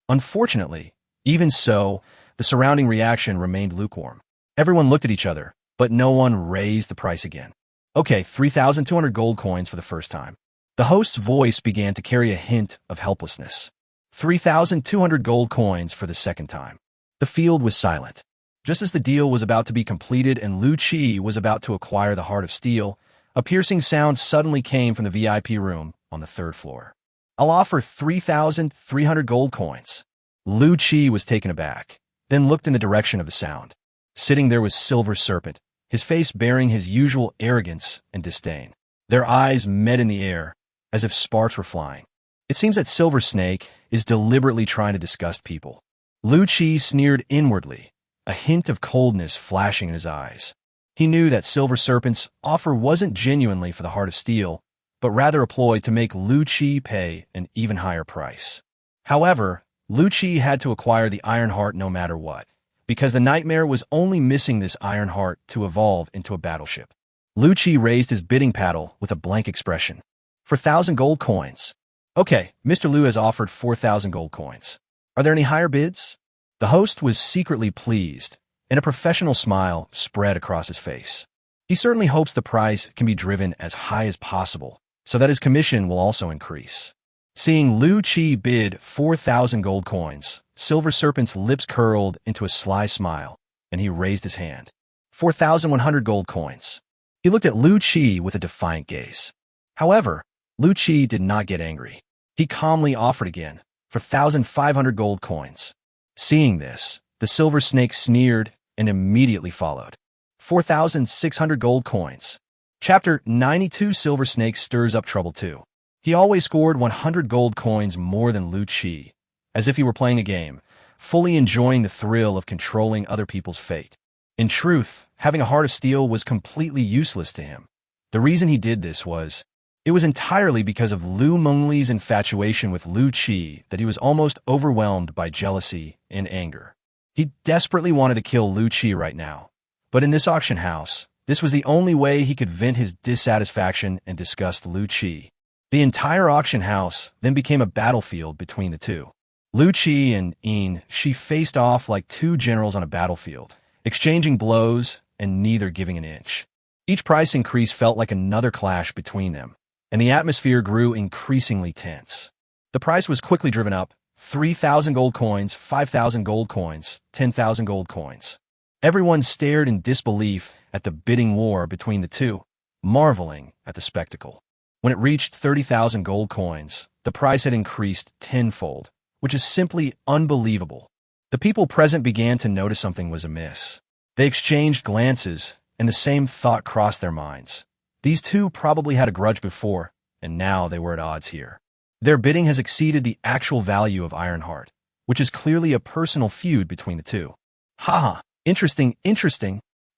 Unfortunately, even so, the surrounding reaction remained lukewarm. Everyone looked at each other, but no one raised the price again. "Okay, 3,200 gold coins for the first time." The host's voice began to carry a hint of helplessness. 3,200 gold coins for the second time. The field was silent. Just as the deal was about to be completed and Lu Qi was about to acquire the Heart of Steel, a piercing sound suddenly came from the VIP room on the third floor. "I'll offer 3,300 gold coins." Lu Qi was taken aback, then looked in the direction of the sound. Sitting there was Silver Serpent, his face bearing his usual arrogance and disdain. Their eyes met in the air, as if sparks were flying. It seems that Silver Snake is deliberately trying to disgust people. Lu Qi sneered inwardly, a hint of coldness flashing in his eyes. He knew that Silver Serpent's offer wasn't genuinely for the Heart of Steel, but rather a ploy to make Lu Qi pay an even higher price. However, Lu Qi had to acquire the Iron Heart no matter what, because the Nightmare was only missing this Iron Heart to evolve into a battleship. Lu Qi raised his bidding paddle with a blank expression. "For 1,000 gold coins." "Okay, Mr. Lu has offered 4,000 gold coins. Are there any higher bids?" The host was secretly pleased, and a professional smile spread across his face. He certainly hopes the price can be driven as high as possible, so that his commission will also increase. Seeing Lu Qi bid 4,000 gold coins, Silver Serpent's lips curled into a sly smile, and he raised his hand. 4,100 gold coins. He looked at Lu Qi with a defiant gaze. However, Lu Qi did not get angry. He calmly offered again, for 1,500 gold coins. Seeing this, the silver snake sneered and immediately followed. 4,600 gold coins. Chapter 92. Silver Snake stirs up trouble too. He always scored 100 gold coins more than Lu Qi, as if he were playing a game, fully enjoying the thrill of controlling other people's fate. In truth, having a heart of steel was completely useless to him. The reason he did this was, it was entirely because of Lu Mengli's infatuation with Lu Qi that he was almost overwhelmed by jealousy and anger. He desperately wanted to kill Lu Qi right now, but in this auction house, this was the only way he could vent his dissatisfaction and disgust Lu Qi. The entire auction house then became a battlefield between the two. Lu Qi and Yin Shi faced off like two generals on a battlefield, exchanging blows and neither giving an inch. Each price increase felt like another clash between them, and the atmosphere grew increasingly tense. The price was quickly driven up: 3,000 gold coins, 5,000 gold coins, 10,000 gold coins. Everyone stared in disbelief at the bidding war between the two, marveling at the spectacle. When it reached 30,000 gold coins, the price had increased tenfold, which is simply unbelievable. The people present began to notice something was amiss. They exchanged glances, and the same thought crossed their minds. These two probably had a grudge before, and now they were at odds here. Their bidding has exceeded the actual value of Ironheart, which is clearly a personal feud between the two. Haha, interesting.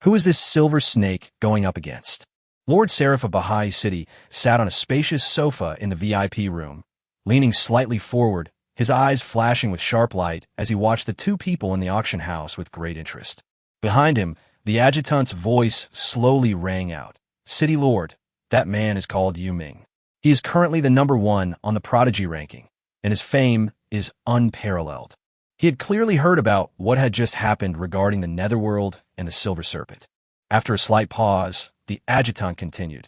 Who is this silver snake going up against? Lord Seraph of Baha'i City sat on a spacious sofa in the VIP room, leaning slightly forward, his eyes flashing with sharp light as he watched the two people in the auction house with great interest. Behind him, the adjutant's voice slowly rang out. City Lord, that man is called Yu Ming. He is currently the #1 on the prodigy ranking, and his fame is unparalleled. He had clearly heard about what had just happened regarding the Netherworld and the Silver Serpent. After a slight pause, the adjutant continued.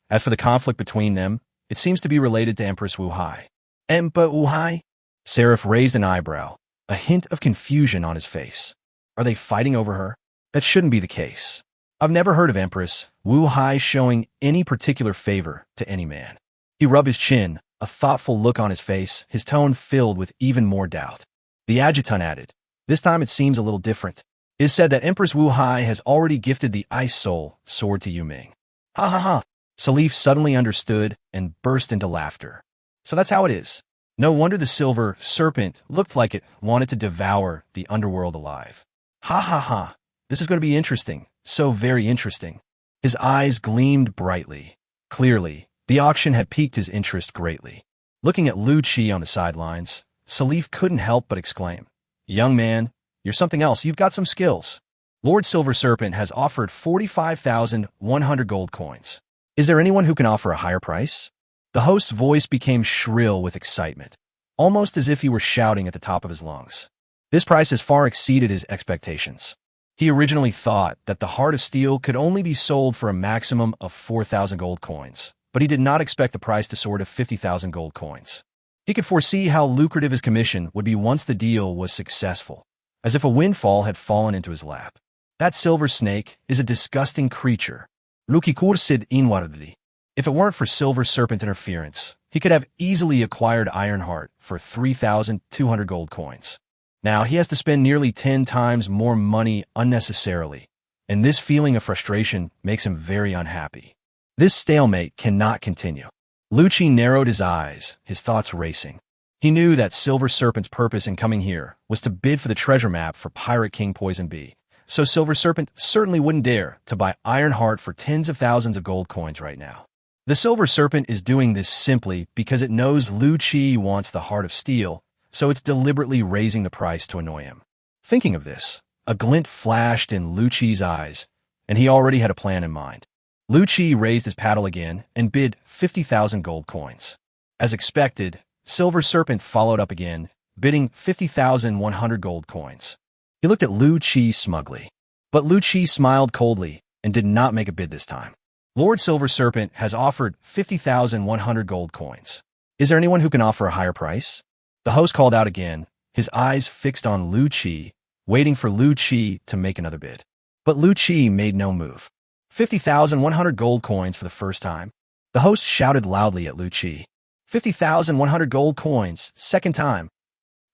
As for the conflict between them, it seems to be related to Empress Wu Hai. Empa Wu Hai? Seraph raised an eyebrow, a hint of confusion on his face. Are they fighting over her? That shouldn't be the case. I've never heard of Empress Wu Hai showing any particular favor to any man. He rubbed his chin, a thoughtful look on his face, his tone filled with even more doubt. The adjutant added, this time it seems a little different. It is said that Empress Wu Hai has already gifted the Ice Soul sword to Yu Ming. Ha ha ha. Salif suddenly understood and burst into laughter. So that's how it is. No wonder the Silver Serpent looked like it wanted to devour the underworld alive. Ha ha ha. This is going to be interesting. So very interesting. His eyes gleamed brightly. Clearly, the auction had piqued his interest greatly. Looking at Lu Qi on the sidelines, Salif couldn't help but exclaim, young man, you're something else. You've got some skills. Lord Silver Serpent has offered 45,100 gold coins. Is there anyone who can offer a higher price? The host's voice became shrill with excitement, almost as if he were shouting at the top of his lungs. This price has far exceeded his expectations. He originally thought that the Heart of Steel could only be sold for a maximum of 4,000 gold coins, but he did not expect the price to soar to 50,000 gold coins. He could foresee how lucrative his commission would be once the deal was successful, as if a windfall had fallen into his lap. That silver snake is a disgusting creature. Lukikur sid inwardly. If it weren't for Silver Serpent interference, he could have easily acquired Ironheart for 3,200 gold coins. Now he has to spend nearly 10 times more money unnecessarily, and this feeling of frustration makes him very unhappy. This stalemate cannot continue. Lu Qi narrowed his eyes, his thoughts racing. He knew that Silver Serpent's purpose in coming here was to bid for the treasure map for Pirate King Poison Bee, so Silver Serpent certainly wouldn't dare to buy Ironheart for tens of thousands of gold coins right now. The Silver Serpent is doing this simply because it knows Lu Qi wants the Heart of Steel, so it's deliberately raising the price to annoy him. Thinking of this, a glint flashed in Lu Qi's eyes, and he already had a plan in mind. Lu Qi raised his paddle again and bid 50,000 gold coins. As expected, Silver Serpent followed up again, bidding 50,100 gold coins. He looked at Lu Qi smugly, but Lu Qi smiled coldly and did not make a bid this time. Lord Silver Serpent has offered 50,100 gold coins. Is there anyone who can offer a higher price? The host called out again, his eyes fixed on Lu Qi, waiting for Lu Qi to make another bid. But Lu Qi made no move. 50,100 gold coins for the first time. The host shouted loudly at Lu Qi. 50,100 gold coins, second time.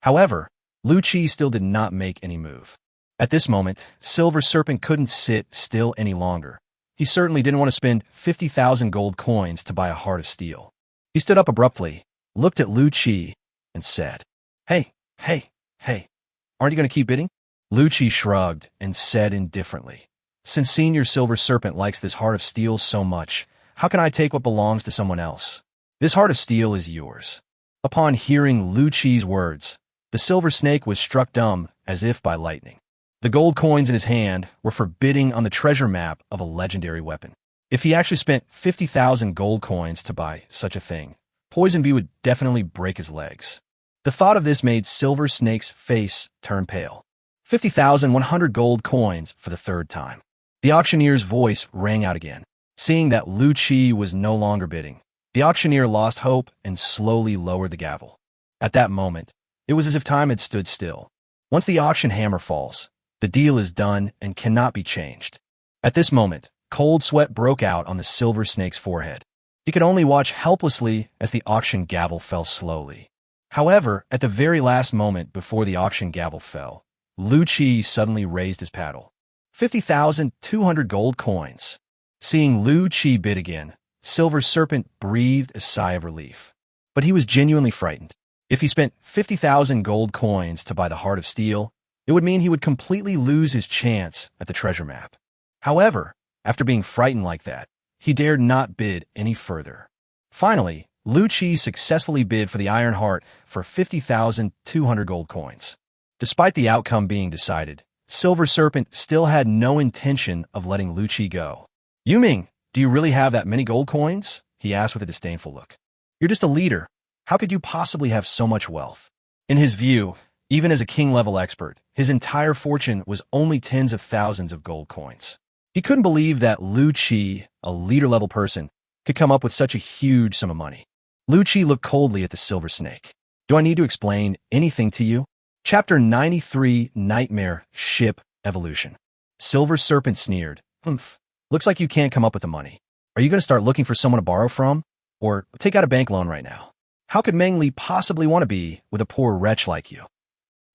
However, Lu Chi still did not make any move. At this moment, Silver Serpent couldn't sit still any longer. He certainly didn't want to spend 50,000 gold coins to buy a heart of steel. He stood up abruptly, looked at Lu Chi, and said, Hey, aren't you going to keep bidding? Lu Chi shrugged and said indifferently, Since Senior Silver Serpent likes this heart of steel so much, how can I take what belongs to someone else? This heart of steel is yours. Upon hearing Lu Chi's words, the silver snake was struck dumb as if by lightning. The gold coins in his hand were for bidding on the treasure map of a legendary weapon. If he actually spent 50,000 gold coins to buy such a thing, Poison Bee would definitely break his legs. The thought of this made Silver Snake's face turn pale. 50,100 gold coins for the third time. The auctioneer's voice rang out again. Seeing that Lu Chi was no longer bidding, the auctioneer lost hope and slowly lowered the gavel. At that moment, it was as if time had stood still. Once the auction hammer falls, the deal is done and cannot be changed. At this moment, cold sweat broke out on the Silver Snake's forehead. He could only watch helplessly as the auction gavel fell slowly. However, at the very last moment before the auction gavel fell, Lu Chi suddenly raised his paddle. 50,200 gold coins. Seeing Lu Chi bid again, Silver Serpent breathed a sigh of relief. But he was genuinely frightened. If he spent 50,000 gold coins to buy the Heart of Steel, it would mean he would completely lose his chance at the treasure map. However, after being frightened like that, he dared not bid any further. Finally, Lu Chi successfully bid for the Iron Heart for 50,200 gold coins. Despite the outcome being decided, Silver Serpent still had no intention of letting Lu Chi go. Yuming, do you really have that many gold coins? He asked with a disdainful look. You're just a leader. How could you possibly have so much wealth? In his view, even as a king-level expert, his entire fortune was only tens of thousands of gold coins. He couldn't believe that Lu Chi, a leader-level person, could come up with such a huge sum of money. Lu Chi looked coldly at the Silver Snake. Do I need to explain anything to you? Chapter 93, Nightmare Ship Evolution. Silver Serpent sneered. Humph. Looks like you can't come up with the money. Are you going to start looking for someone to borrow from? Or take out a bank loan right now? How could Meng Li possibly want to be with a poor wretch like you?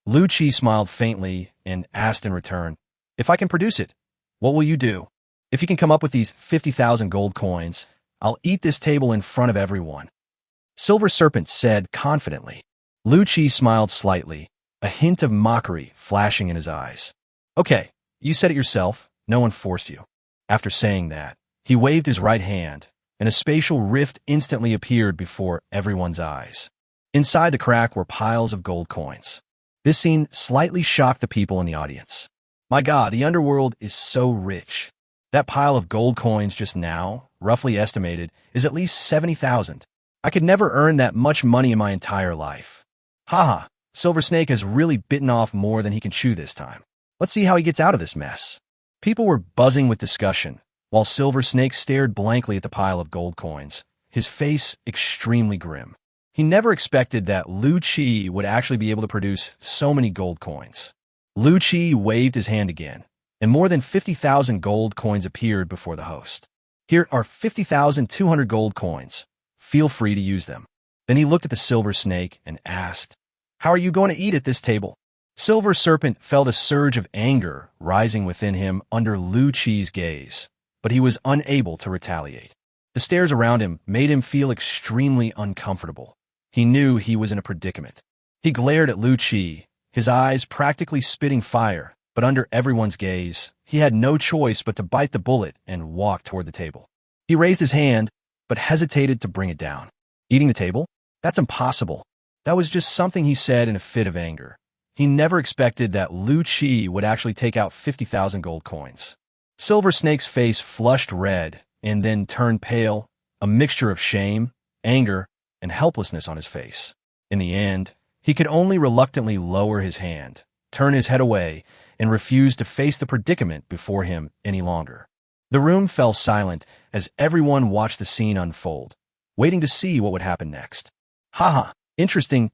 Lu Chi smiled faintly and asked in return, If I can produce it, what will you do? If you can come up with these 50,000 gold coins, I'll eat this table in front of everyone. Silver Serpent said confidently. Lu Chi smiled slightly, a hint of mockery flashing in his eyes. Okay, you said it yourself. No one forced you. After saying that, he waved his right hand, and a spatial rift instantly appeared before everyone's eyes. Inside the crack were piles of gold coins. This scene slightly shocked the people in the audience. My God, the underworld is so rich. That pile of gold coins just now, roughly estimated, is at least 70,000. I could never earn that much money in my entire life. Haha, Silver Snake has really bitten off more than he can chew this time. Let's see how he gets out of this mess. People were buzzing with discussion, while Silver Snake stared blankly at the pile of gold coins, his face extremely grim. He never expected that Lu Chi would actually be able to produce so many gold coins. Lu Chi waved his hand again, and more than 50,000 gold coins appeared before the host. Here are 50,200 gold coins. Feel free to use them. Then he looked at the Silver Snake and asked, How are you going to eat at this table? Silver Serpent felt a surge of anger rising within him under Lu Chi's gaze, but he was unable to retaliate. The stares around him made him feel extremely uncomfortable. He knew he was in a predicament. He glared at Lu Chi, his eyes practically spitting fire, but under everyone's gaze, he had no choice but to bite the bullet and walk toward the table. He raised his hand, but hesitated to bring it down. Eating the table? That's impossible. That was just something he said in a fit of anger. He never expected that Lu Chi would actually take out 50,000 gold coins. Silver Snake's face flushed red and then turned pale, a mixture of shame, anger, and helplessness on his face. In the end, he could only reluctantly lower his hand, turn his head away, and refuse to face the predicament before him any longer. The room fell silent as everyone watched the scene unfold, waiting to see what would happen next. Haha, interesting.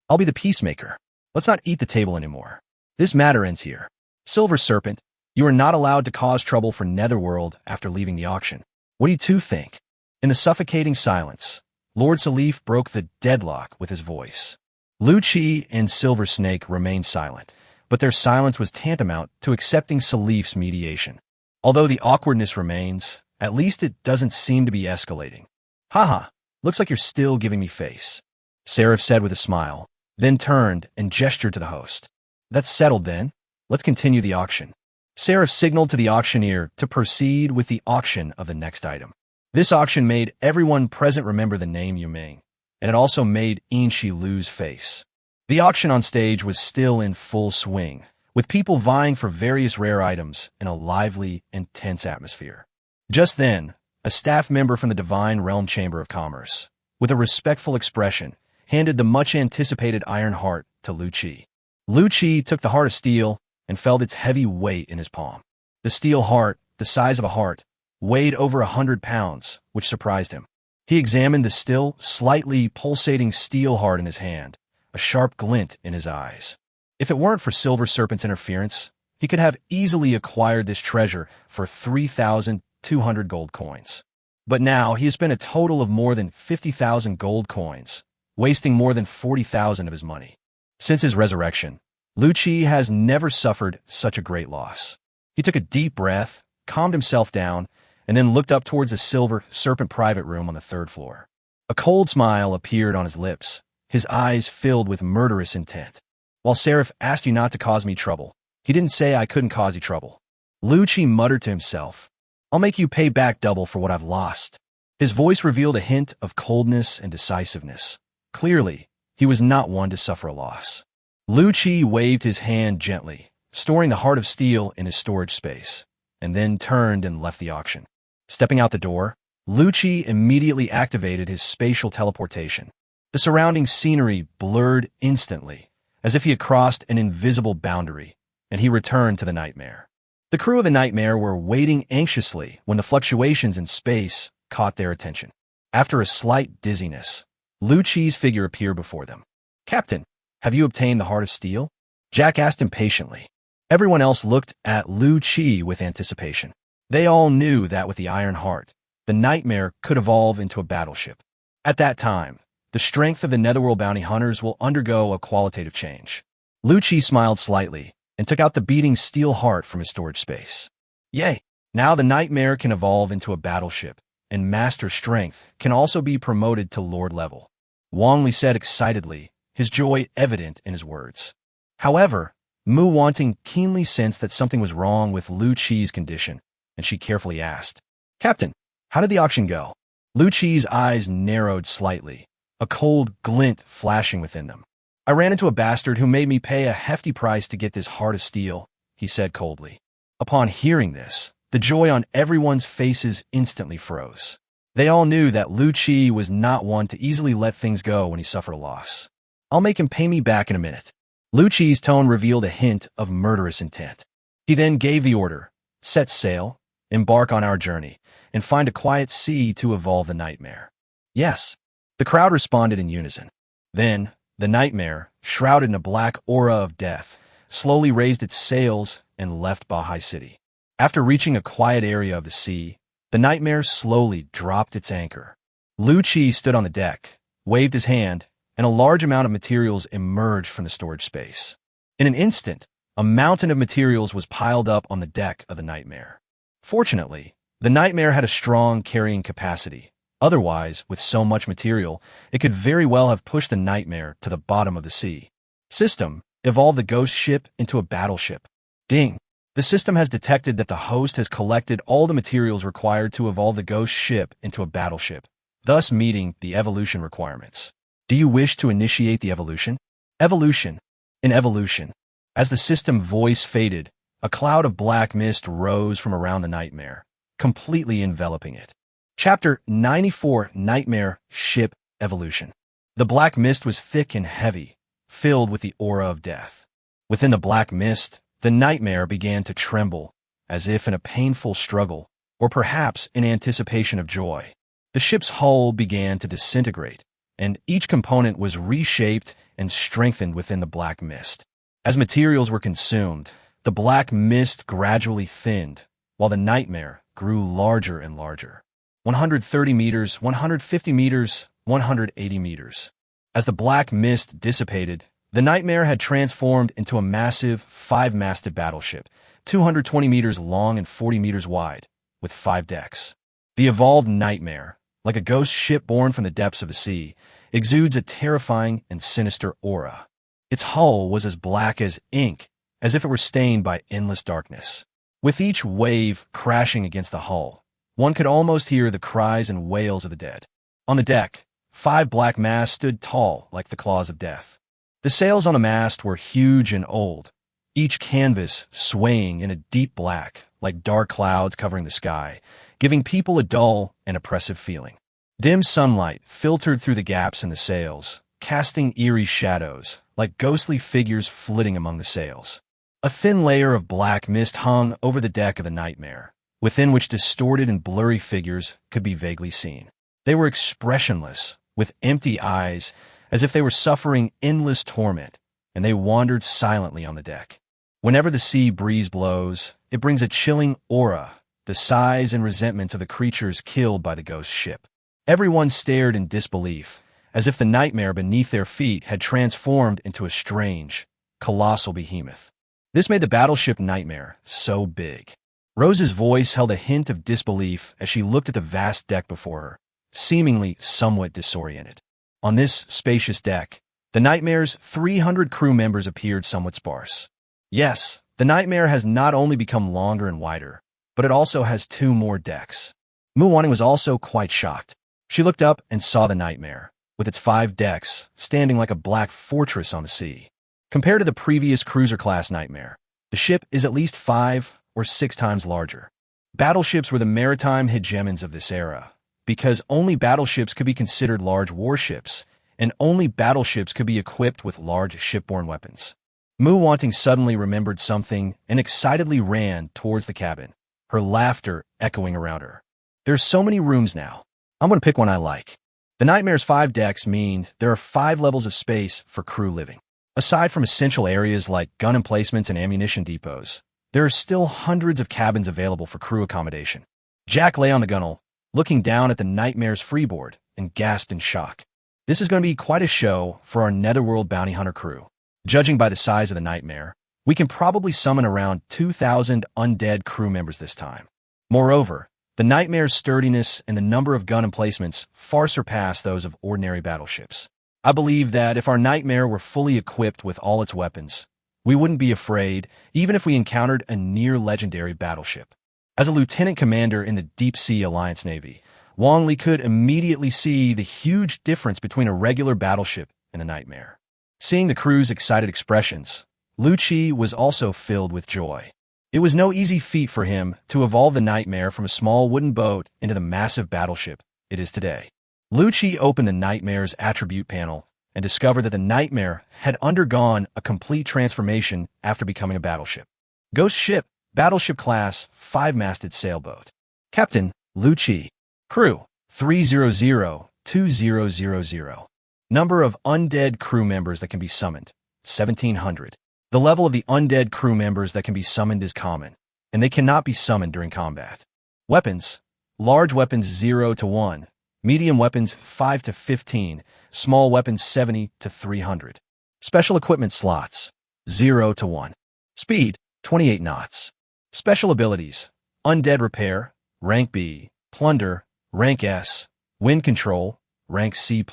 I'll be the peacemaker. Let's not eat the table anymore. This matter ends here. Silver Serpent, you are not allowed to cause trouble for Netherworld after leaving the auction. What do you two think? In the suffocating silence, Lord Salif broke the deadlock with his voice. Lu Chi and Silver Snake remained silent, but their silence was tantamount to accepting Salif's mediation. Although the awkwardness remains, at least it doesn't seem to be escalating. Haha, looks like you're still giving me face, Seraph said with a smile, then turned and gestured to the host. That's settled then. Let's continue the auction. Seraph signaled to the auctioneer to proceed with the auction of the next item. This auction made everyone present remember the name Yuming, and it also made Inshi lose face. The auction on stage was still in full swing, with people vying for various rare items in a lively and tense atmosphere. Just then, a staff member from the Divine Realm Chamber of Commerce, with a respectful expression, handed the much-anticipated iron heart to Lu Chi. Lu Chi took the heart of steel and felt its heavy weight in his palm. The steel heart, the size of a heart, weighed over 100 pounds, which surprised him. He examined the still, slightly pulsating steel heart in his hand, a sharp glint in his eyes. If it weren't for Silver Serpent's interference, he could have easily acquired this treasure for 3,200 gold coins. But now he has spent a total of more than 50,000 gold coins, wasting more than 40,000 of his money. Since his resurrection, Lu Chi has never suffered such a great loss. He took a deep breath, calmed himself down, and then looked up towards the Silver Serpent private room on the 3rd floor. A cold smile appeared on his lips, his eyes filled with murderous intent. While Seraph asked you not to cause me trouble, he didn't say I couldn't cause you trouble. Lu Chi muttered to himself, I'll make you pay back double for what I've lost. His voice revealed a hint of coldness and decisiveness. Clearly, he was not one to suffer a loss. Lu Chi waved his hand gently, storing the heart of steel in his storage space, and then turned and left the auction. Stepping out the door, Lu Chi immediately activated his spatial teleportation. The surrounding scenery blurred instantly, as if he had crossed an invisible boundary, and he returned to the nightmare. The crew of the nightmare were waiting anxiously when the fluctuations in space caught their attention. After a slight dizziness, Lu Chi's figure appeared before them. Captain, have you obtained the heart of steel? Jack asked impatiently. Everyone else looked at Lu Chi with anticipation. They all knew that with the iron heart, the nightmare could evolve into a battleship. At that time, the strength of the Netherworld bounty hunters will undergo a qualitative change. Lu Chi smiled slightly and took out the beating steel heart from his storage space. Yay! Now the nightmare can evolve into a battleship, and master strength can also be promoted to lord level. Wang Li said excitedly, his joy evident in his words. However, Mu Wanting keenly sensed that something was wrong with Lu Chi's condition, and she carefully asked, Captain, how did the auction go? Lu Chi's eyes narrowed slightly, a cold glint flashing within them. I ran into a bastard who made me pay a hefty price to get this heart of steel, he said coldly. Upon hearing this, the joy on everyone's faces instantly froze. They all knew that Lu Chi was not one to easily let things go when he suffered a loss. I'll make him pay me back in a minute. Lu Chi's tone revealed a hint of murderous intent. He then gave the order, set sail, embark on our journey, and find a quiet sea to evolve the nightmare. Yes. The crowd responded in unison. Then, the nightmare, shrouded in a black aura of death, slowly raised its sails and left Bahai City. After reaching a quiet area of the sea, the nightmare slowly dropped its anchor. Lu Chi stood on the deck, waved his hand, and a large amount of materials emerged from the storage space. In an instant, a mountain of materials was piled up on the deck of the nightmare. Fortunately, the nightmare had a strong carrying capacity. Otherwise, with so much material, it could very well have pushed the nightmare to the bottom of the sea. System, evolve the ghost ship into a battleship. Ding! The system has detected that the host has collected all the materials required to evolve the ghost ship into a battleship, thus meeting the evolution requirements. Do you wish to initiate the evolution? Evolution. In evolution. As the system voice faded, a cloud of black mist rose from around the nightmare, completely enveloping it. Chapter 94 Nightmare Ship Evolution. The black mist was thick and heavy, filled with the aura of death. Within the black mist, the nightmare began to tremble, as if in a painful struggle, or perhaps in anticipation of joy. The ship's hull began to disintegrate, and each component was reshaped and strengthened within the black mist. As materials were consumed, the black mist gradually thinned, while the nightmare grew larger and larger. 130 meters, 150 meters, 180 meters. As the black mist dissipated, the Nightmare had transformed into a massive 5-masted battleship, 220 meters long and 40 meters wide, with 5 decks. The evolved Nightmare, like a ghost ship born from the depths of the sea, exudes a terrifying and sinister aura. Its hull was as black as ink, as if it were stained by endless darkness. With each wave crashing against the hull, one could almost hear the cries and wails of the dead. On the deck, 5 black masts stood tall like the claws of death. The sails on the mast were huge and old, each canvas swaying in a deep black, like dark clouds covering the sky, giving people a dull and oppressive feeling. Dim sunlight filtered through the gaps in the sails, casting eerie shadows, like ghostly figures flitting among the sails. A thin layer of black mist hung over the deck of the Nightmare, within which distorted and blurry figures could be vaguely seen. They were expressionless, with empty eyes, as if they were suffering endless torment, and they wandered silently on the deck. Whenever the sea breeze blows, it brings a chilling aura, the size and resentment of the creatures killed by the ghost ship. Everyone stared in disbelief, as if the Nightmare beneath their feet had transformed into a strange, colossal behemoth. This made the battleship Nightmare so big. Rose's voice held a hint of disbelief as she looked at the vast deck before her, seemingly somewhat disoriented. On this spacious deck, the Nightmare's 300 crew members appeared somewhat sparse. Yes, the Nightmare has not only become longer and wider, but it also has 2 more decks. Muwani was also quite shocked. She looked up and saw the Nightmare, with its 5 decks, standing like a black fortress on the sea. Compared to the previous cruiser-class Nightmare, the ship is at least 5 or 6 times larger. Battleships were the maritime hegemons of this era, because only battleships could be considered large warships, and only battleships could be equipped with large shipborne weapons. Muwani suddenly remembered something and excitedly ran towards the cabin, her laughter echoing around her. There's so many rooms now. I'm going to pick one I like. The Nightmare's 5 decks mean there are 5 levels of space for crew living. Aside from essential areas like gun emplacements and ammunition depots, there are still hundreds of cabins available for crew accommodation. Jack lay on the gunwale, looking down at the Nightmare's freeboard, and gasped in shock. This is going to be quite a show for our Netherworld bounty hunter crew. Judging by the size of the Nightmare, we can probably summon around 2,000 undead crew members this time. Moreover, the Nightmare's sturdiness and the number of gun emplacements far surpass those of ordinary battleships. I believe that if our Nightmare were fully equipped with all its weapons, we wouldn't be afraid, even if we encountered a near-legendary battleship. As a lieutenant commander in the Deep Sea Alliance Navy, Wang Li could immediately see the huge difference between a regular battleship and a Nightmare. Seeing the crew's excited expressions, Lu Qi was also filled with joy. It was no easy feat for him to evolve the Nightmare from a small wooden boat into the massive battleship it is today. Lu Qi opened the Nightmare's attribute panel and discovered that the Nightmare had undergone a complete transformation after becoming a battleship. Ghost ship, battleship class, 5-masted sailboat. Captain, Lu Qi. Crew, 300-2000. Number of undead crew members that can be summoned, 1,700. The level of the undead crew members that can be summoned is common, and they cannot be summoned during combat. Weapons, large weapons 0 to 1. Medium weapons 5 to 15, small weapons 70 to 300. Special equipment slots 0 to 1. Speed 28 knots. Special abilities: Undead Repair, rank B, Plunder, rank S, Wind Control, rank C+.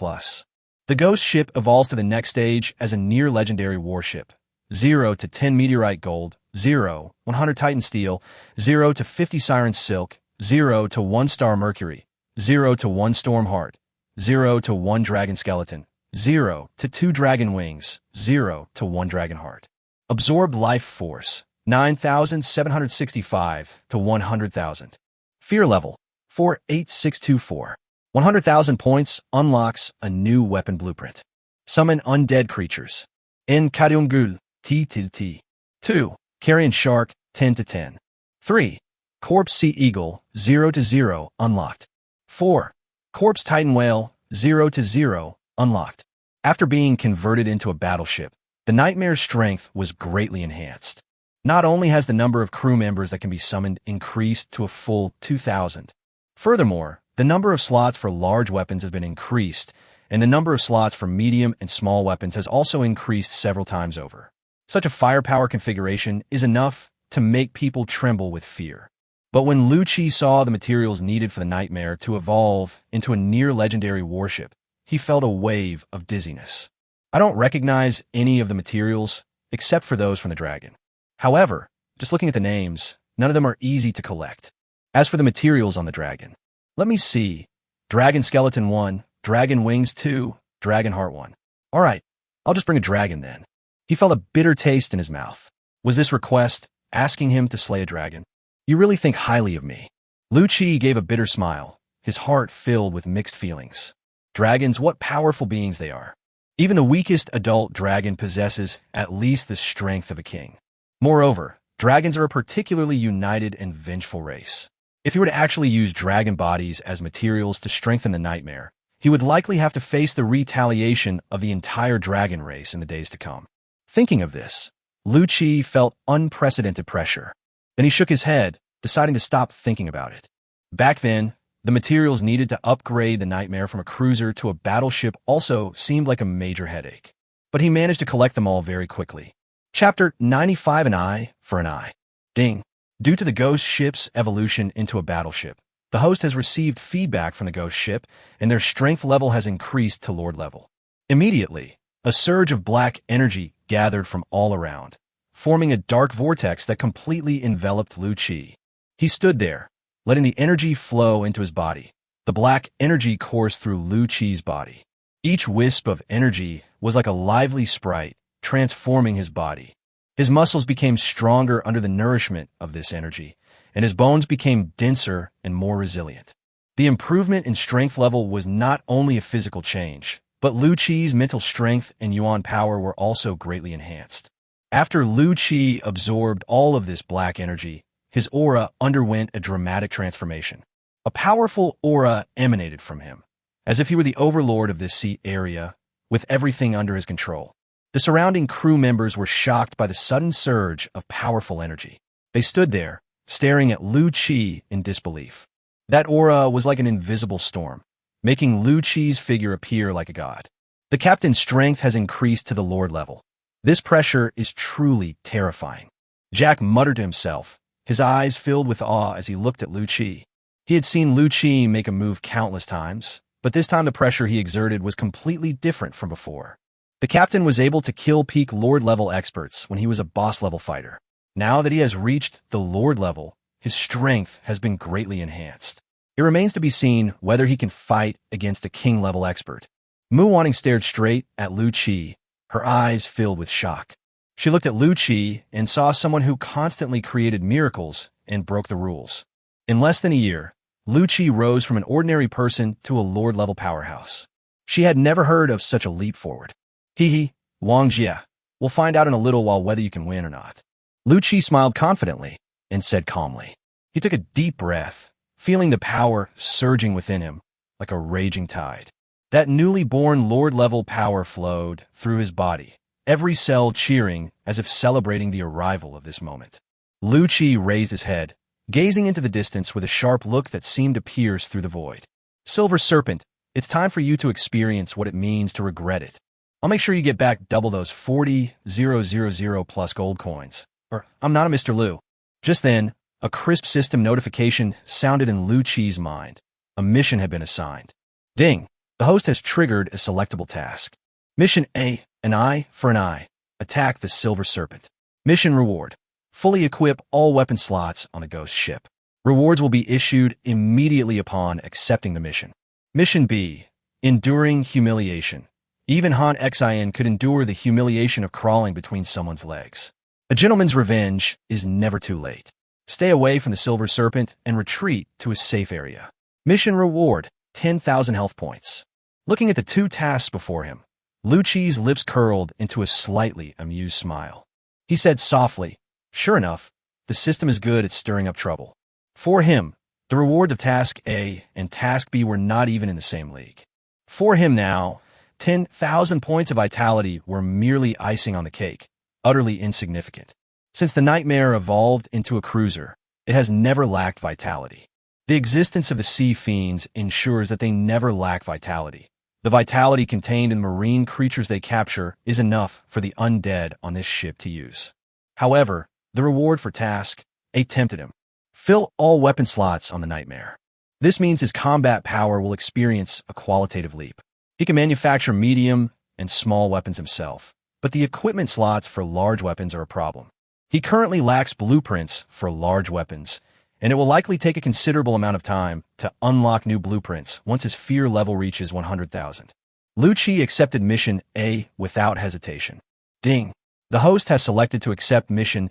The Ghost ship evolves to the next stage as a near-legendary warship. 0 to 10 Meteorite Gold, 0, 100 Titan Steel, 0 to 50 Siren Silk, 0 to 1 Star Mercury, 0 to 1 Storm Heart, 0 to 1 Dragon Skeleton, 0 to 2 Dragon Wings, 0 to 1 Dragon Heart. Absorbed Life Force, 9,765 to 100,000. Fear Level, 48624. 100,000 points unlocks a new weapon blueprint. Summon Undead Creatures. In Karyungul, T to T. 2. Carrion Shark, 10 to 10. 3. Corpse Sea Eagle, 0 to 0, unlocked. 4. Corpse Titan Whale, 0 to 0, unlocked. After being converted into a battleship, the Nightmare's strength was greatly enhanced. Not only has the number of crew members that can be summoned increased to a full 2,000. Furthermore, the number of slots for large weapons has been increased, and the number of slots for medium and small weapons has also increased several times over. Such a firepower configuration is enough to make people tremble with fear. But when Lu Qi saw the materials needed for the nightmare to evolve into a near-legendary warship, he felt a wave of dizziness. I don't recognize any of the materials except for those from the dragon. However, just looking at the names, none of them are easy to collect. As for the materials on the dragon, let me see. Dragon Skeleton 1, Dragon Wings 2, Dragon Heart 1. All right, I'll just bring a dragon then. He felt a bitter taste in his mouth. Was this request asking him to slay a dragon? You really think highly of me. Lu Qi gave a bitter smile, his heart filled with mixed feelings. Dragons, what powerful beings they are. Even the weakest adult dragon possesses at least the strength of a king. Moreover, dragons are a particularly united and vengeful race. If he were to actually use dragon bodies as materials to strengthen the nightmare, he would likely have to face the retaliation of the entire dragon race in the days to come. Thinking of this, Lu Qi felt unprecedented pressure. Then he shook his head, deciding to stop thinking about it. Back then, the materials needed to upgrade the nightmare from a cruiser to a battleship also seemed like a major headache. But he managed to collect them all very quickly. Chapter 95, an eye for an eye. Ding. Due to the ghost ship's evolution into a battleship, the host has received feedback from the ghost ship, and their strength level has increased to Lord level. Immediately, a surge of black energy gathered from all around, forming a dark vortex that completely enveloped Lu Qi. He stood there, letting the energy flow into his body. The black energy coursed through Lu Qi's body. Each wisp of energy was like a lively sprite, transforming his body. His muscles became stronger under the nourishment of this energy, and his bones became denser and more resilient. The improvement in strength level was not only a physical change, but Lu Qi's mental strength and yuan power were also greatly enhanced. After Lu Qi absorbed all of this black energy, his aura underwent a dramatic transformation. A powerful aura emanated from him, as if he were the overlord of this sea area, with everything under his control. The surrounding crew members were shocked by the sudden surge of powerful energy. They stood there, staring at Lu Qi in disbelief. That aura was like an invisible storm, making Lu Qi's figure appear like a god. The captain's strength has increased to the Lord level. This pressure is truly terrifying. Jack muttered to himself, his eyes filled with awe as he looked at Lu Qi. He had seen Lu Qi make a move countless times, but this time the pressure he exerted was completely different from before. The captain was able to kill peak Lord-level experts when he was a boss-level fighter. Now that he has reached the Lord level, his strength has been greatly enhanced. It remains to be seen whether he can fight against a king-level expert. Mu Wanting stared straight at Lu Qi, her eyes filled with shock. She looked at Lu Qi and saw someone who constantly created miracles and broke the rules. In less than a year, Lu Qi rose from an ordinary person to a Lord-level powerhouse. She had never heard of such a leap forward. Hee, Wang Jia. We'll find out in a little while whether you can win or not. Lu Qi smiled confidently and said calmly. He took a deep breath, feeling the power surging within him like a raging tide. That newly born Lord-level power flowed through his body, every cell cheering as if celebrating the arrival of this moment. Lu Qi raised his head, gazing into the distance with a sharp look that seemed to pierce through the void. Silver Serpent, it's time for you to experience what it means to regret it. I'll make sure you get back double those 40,000 plus gold coins. Or, I'm not a Mr. Lu. Just then, a crisp system notification sounded in Lu Qi's mind. A mission had been assigned. Ding! The host has triggered a selectable task. Mission A, an eye for an eye. Attack the Silver Serpent. Mission reward. Fully equip all weapon slots on the ghost ship. Rewards will be issued immediately upon accepting the mission. Mission B, enduring humiliation. Even Han Xin could endure the humiliation of crawling between someone's legs. A gentleman's revenge is never too late. Stay away from the Silver Serpent and retreat to a safe area. Mission reward, 10,000 health points. Looking at the two tasks before him, Lu Qi's lips curled into a slightly amused smile. He said softly, sure enough, the system is good at stirring up trouble. For him, the rewards of Task A and Task B were not even in the same league. For him now, 10,000 points of vitality were merely icing on the cake, utterly insignificant. Since the nightmare evolved into a cruiser, it has never lacked vitality. The existence of the sea fiends ensures that they never lack vitality, The vitality contained in marine creatures they capture is enough for the undead on this ship to use. However, the reward for task, tempted him. Fill all weapon slots on the Nightmare. This means his combat power will experience a qualitative leap. He can manufacture medium and small weapons himself, but the equipment slots for large weapons are a problem. He currently lacks blueprints for large weapons, and it will likely take a considerable amount of time to unlock new blueprints once his fear level reaches 100,000. Lu Qi accepted mission A without hesitation. Ding! The host has selected to accept mission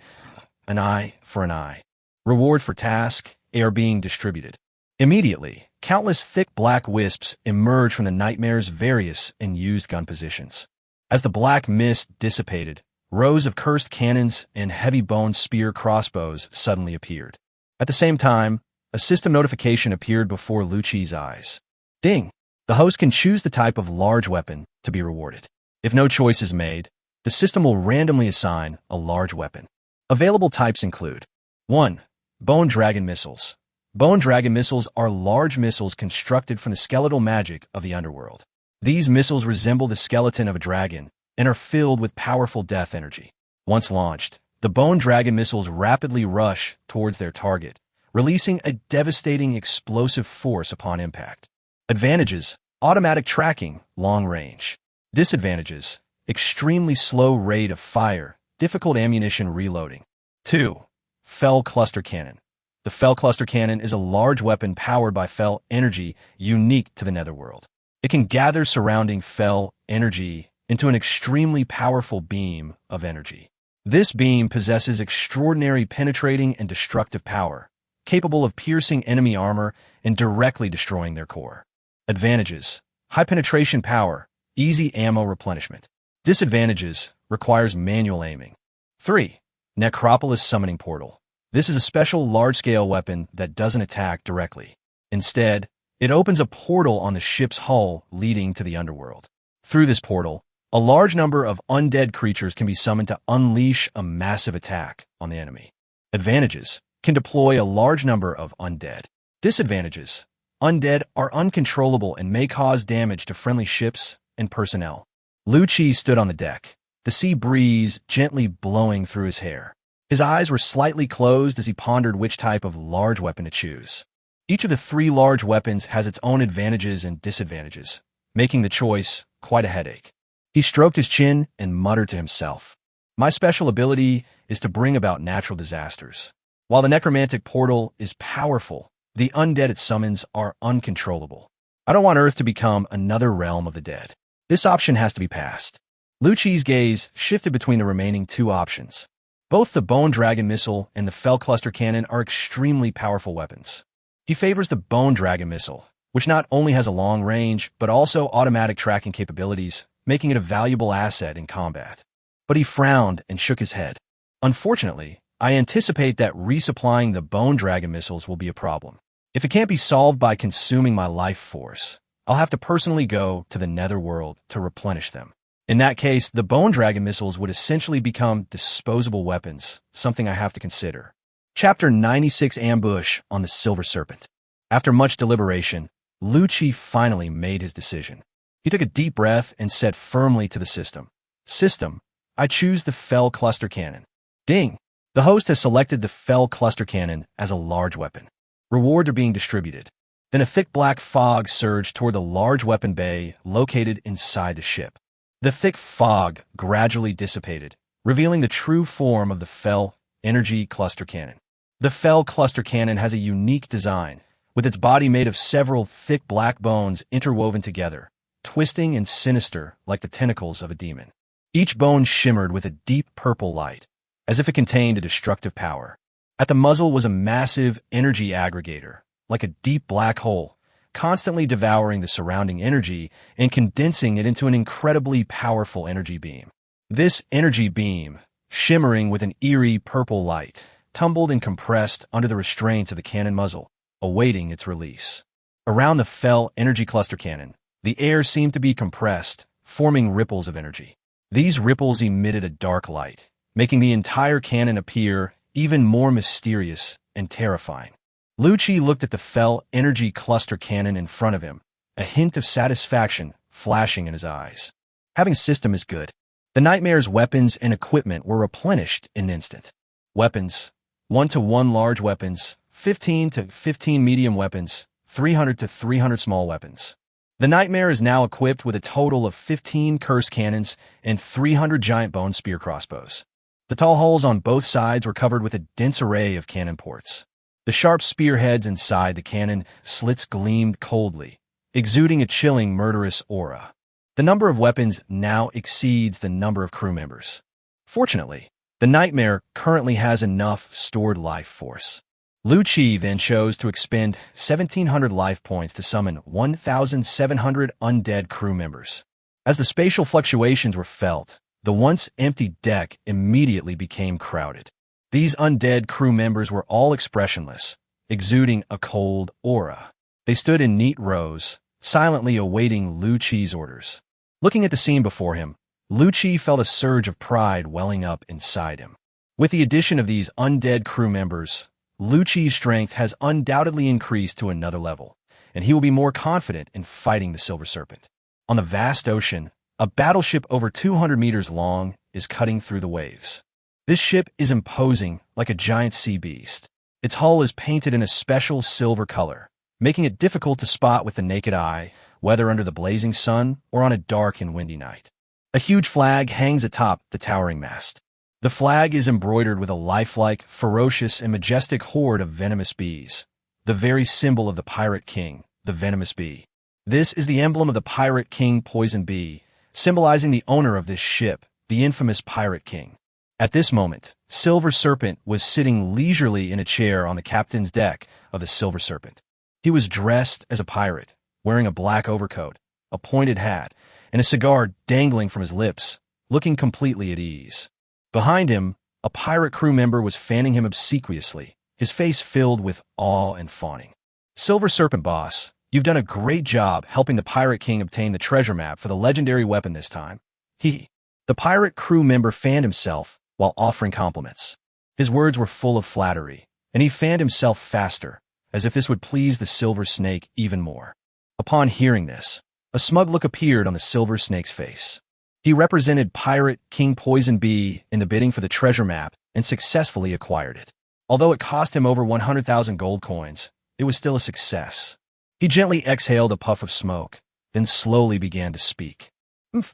an eye for an eye. Reward for task A are being distributed. Immediately, countless thick black wisps emerge from the Nightmare's various and used gun positions. As the black mist dissipated, rows of cursed cannons and heavy-boned spear crossbows suddenly appeared. At the same time, a system notification appeared before Lu Qi's eyes. Ding! The host can choose the type of large weapon to be rewarded. If no choice is made, the system will randomly assign a large weapon. Available types include 1. Bone Dragon Missiles. Bone Dragon Missiles are large missiles constructed from the skeletal magic of the underworld. These missiles resemble the skeleton of a dragon and are filled with powerful death energy. Once launched, the Bone Dragon Missiles rapidly rush towards their target, releasing a devastating explosive force upon impact. Advantages: automatic tracking, long range. Disadvantages: extremely slow rate of fire, difficult ammunition reloading. 2. Fel Cluster Cannon. The Fel Cluster Cannon is a large weapon powered by Fel energy unique to the Netherworld. It can gather surrounding Fel energy into an extremely powerful beam of energy. This beam possesses extraordinary penetrating and destructive power, capable of piercing enemy armor and directly destroying their core. Advantages: high penetration power, easy ammo replenishment. Disadvantages: requires manual aiming. 3. Necropolis Summoning Portal. This is a special large-scale weapon that doesn't attack directly. Instead, it opens a portal on the ship's hull leading to the underworld. Through this portal, a large number of undead creatures can be summoned to unleash a massive attack on the enemy. Advantages: can deploy a large number of undead. Disadvantages: undead are uncontrollable and may cause damage to friendly ships and personnel. Lu Qi stood on the deck, the sea breeze gently blowing through his hair. His eyes were slightly closed as he pondered which type of large weapon to choose. Each of the 3 large weapons has its own advantages and disadvantages, making the choice quite a headache. He stroked his chin and muttered to himself, "My special ability is to bring about natural disasters. While the necromantic portal is powerful, the undead it summons are uncontrollable. I don't want Earth to become another realm of the dead. This option has to be passed." Lu Qi's gaze shifted between the remaining 2 options. Both the Bone Dragon Missile and the Fel Cluster Cannon are extremely powerful weapons. He favors the Bone Dragon Missile, which not only has a long range, but also automatic tracking capabilities, making it a valuable asset in combat. But he frowned and shook his head. "Unfortunately, I anticipate that resupplying the Bone Dragon Missiles will be a problem. If it can't be solved by consuming my life force, I'll have to personally go to the Netherworld to replenish them. In that case, the Bone Dragon Missiles would essentially become disposable weapons, something I have to consider." Chapter 96: Ambush on the Silver Serpent. After much deliberation, Lu Qi finally made his decision. He took a deep breath and said firmly to the system, "System, I choose the Fel Cluster Cannon." Ding! The host has selected the Fel Cluster Cannon as a large weapon. Rewards are being distributed. Then a thick black fog surged toward the large weapon bay located inside the ship. The thick fog gradually dissipated, revealing the true form of the Fel Energy Cluster Cannon. The Fel Cluster Cannon has a unique design, with its body made of several thick black bones interwoven together, twisting and sinister like the tentacles of a demon. Each bone shimmered with a deep purple light, as if it contained a destructive power. At the muzzle was a massive energy aggregator, like a deep black hole, constantly devouring the surrounding energy and condensing it into an incredibly powerful energy beam. This energy beam, shimmering with an eerie purple light, tumbled and compressed under the restraints of the cannon muzzle, awaiting its release. Around the Fel Energy Cluster Cannon, the air seemed to be compressed, forming ripples of energy. These ripples emitted a dark light, making the entire cannon appear even more mysterious and terrifying. Lu Qi looked at the Fel Energy Cluster Cannon in front of him, a hint of satisfaction flashing in his eyes. Having a system is good. The Nightmare's weapons and equipment were replenished in an instant. Weapons: 1 to 1 large weapons, 15 to 15 medium weapons, 300 to 300 small weapons. The Nightmare is now equipped with a total of 15 curse cannons and 300 giant bone spear crossbows. The tall hulls on both sides were covered with a dense array of cannon ports. The sharp spearheads inside the cannon slits gleamed coldly, exuding a chilling, murderous aura. The number of weapons now exceeds the number of crew members. Fortunately, the Nightmare currently has enough stored life force. Lu Qi then chose to expend 1,700 life points to summon 1,700 undead crew members. As the spatial fluctuations were felt, the once empty deck immediately became crowded. These undead crew members were all expressionless, exuding a cold aura. They stood in neat rows, silently awaiting Lu Qi's orders. Looking at the scene before him, Lu Qi felt a surge of pride welling up inside him. With the addition of these undead crew members, Lu Qi's strength has undoubtedly increased to another level, and he will be more confident in fighting the Silver Serpent. On the vast ocean, a battleship over 200 meters long is cutting through the waves. This ship is imposing like a giant sea beast. Its hull is painted in a special silver color, making it difficult to spot with the naked eye, whether under the blazing sun or on a dark and windy night. A huge flag hangs atop the towering mast. The flag is embroidered with a lifelike, ferocious, and majestic horde of venomous bees, the very symbol of the Pirate King, the venomous bee. This is the emblem of the Pirate King Poison Bee, symbolizing the owner of this ship, the infamous Pirate King. At this moment, Silver Serpent was sitting leisurely in a chair on the captain's deck of the Silver Serpent. He was dressed as a pirate, wearing a black overcoat, a pointed hat, and a cigar dangling from his lips, looking completely at ease. Behind him, a pirate crew member was fanning him obsequiously, his face filled with awe and fawning. "Silver Serpent boss, you've done a great job helping the Pirate King obtain the treasure map for the legendary weapon this time." The pirate crew member fanned himself while offering compliments. His words were full of flattery, and he fanned himself faster, as if this would please the Silver Snake even more. Upon hearing this, a smug look appeared on the Silver Snake's face. He represented Pirate King Poison Bee in the bidding for the treasure map and successfully acquired it. Although it cost him over 100,000 gold coins, it was still a success. He gently exhaled a puff of smoke, then slowly began to speak.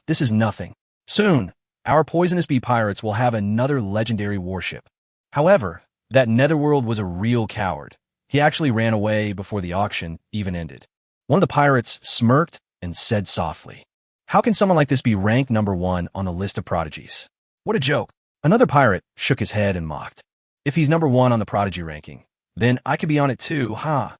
This is nothing. Soon, our poisonous bee pirates will have another legendary warship. However, that netherworld was a real coward. He actually ran away before the auction even ended. One of the pirates smirked and said softly, "How can someone like this be ranked number 1 on the list of prodigies? What a joke." Another pirate shook his head and mocked. "If he's number 1 on the prodigy ranking, then I could be on it too, huh?"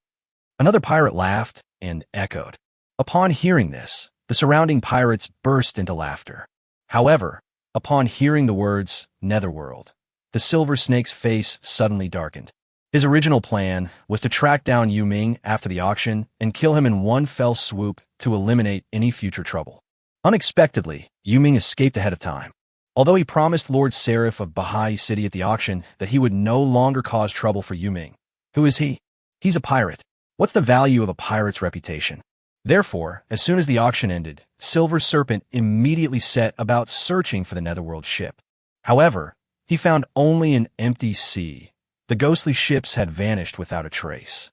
Another pirate laughed and echoed. Upon hearing this, the surrounding pirates burst into laughter. However, upon hearing the words netherworld, the Silver Snake's face suddenly darkened. His original plan was to track down Yu Ming after the auction and kill him in one fell swoop to eliminate any future trouble. Unexpectedly, Yu Ming escaped ahead of time. Although he promised Lord Seraph of Bahai City at the auction that he would no longer cause trouble for Yu Ming. Who is he? He's a pirate. What's the value of a pirate's reputation? Therefore, as soon as the auction ended, Silver Serpent immediately set about searching for the Netherworld ship. However, he found only an empty sea. The ghostly ships had vanished without a trace.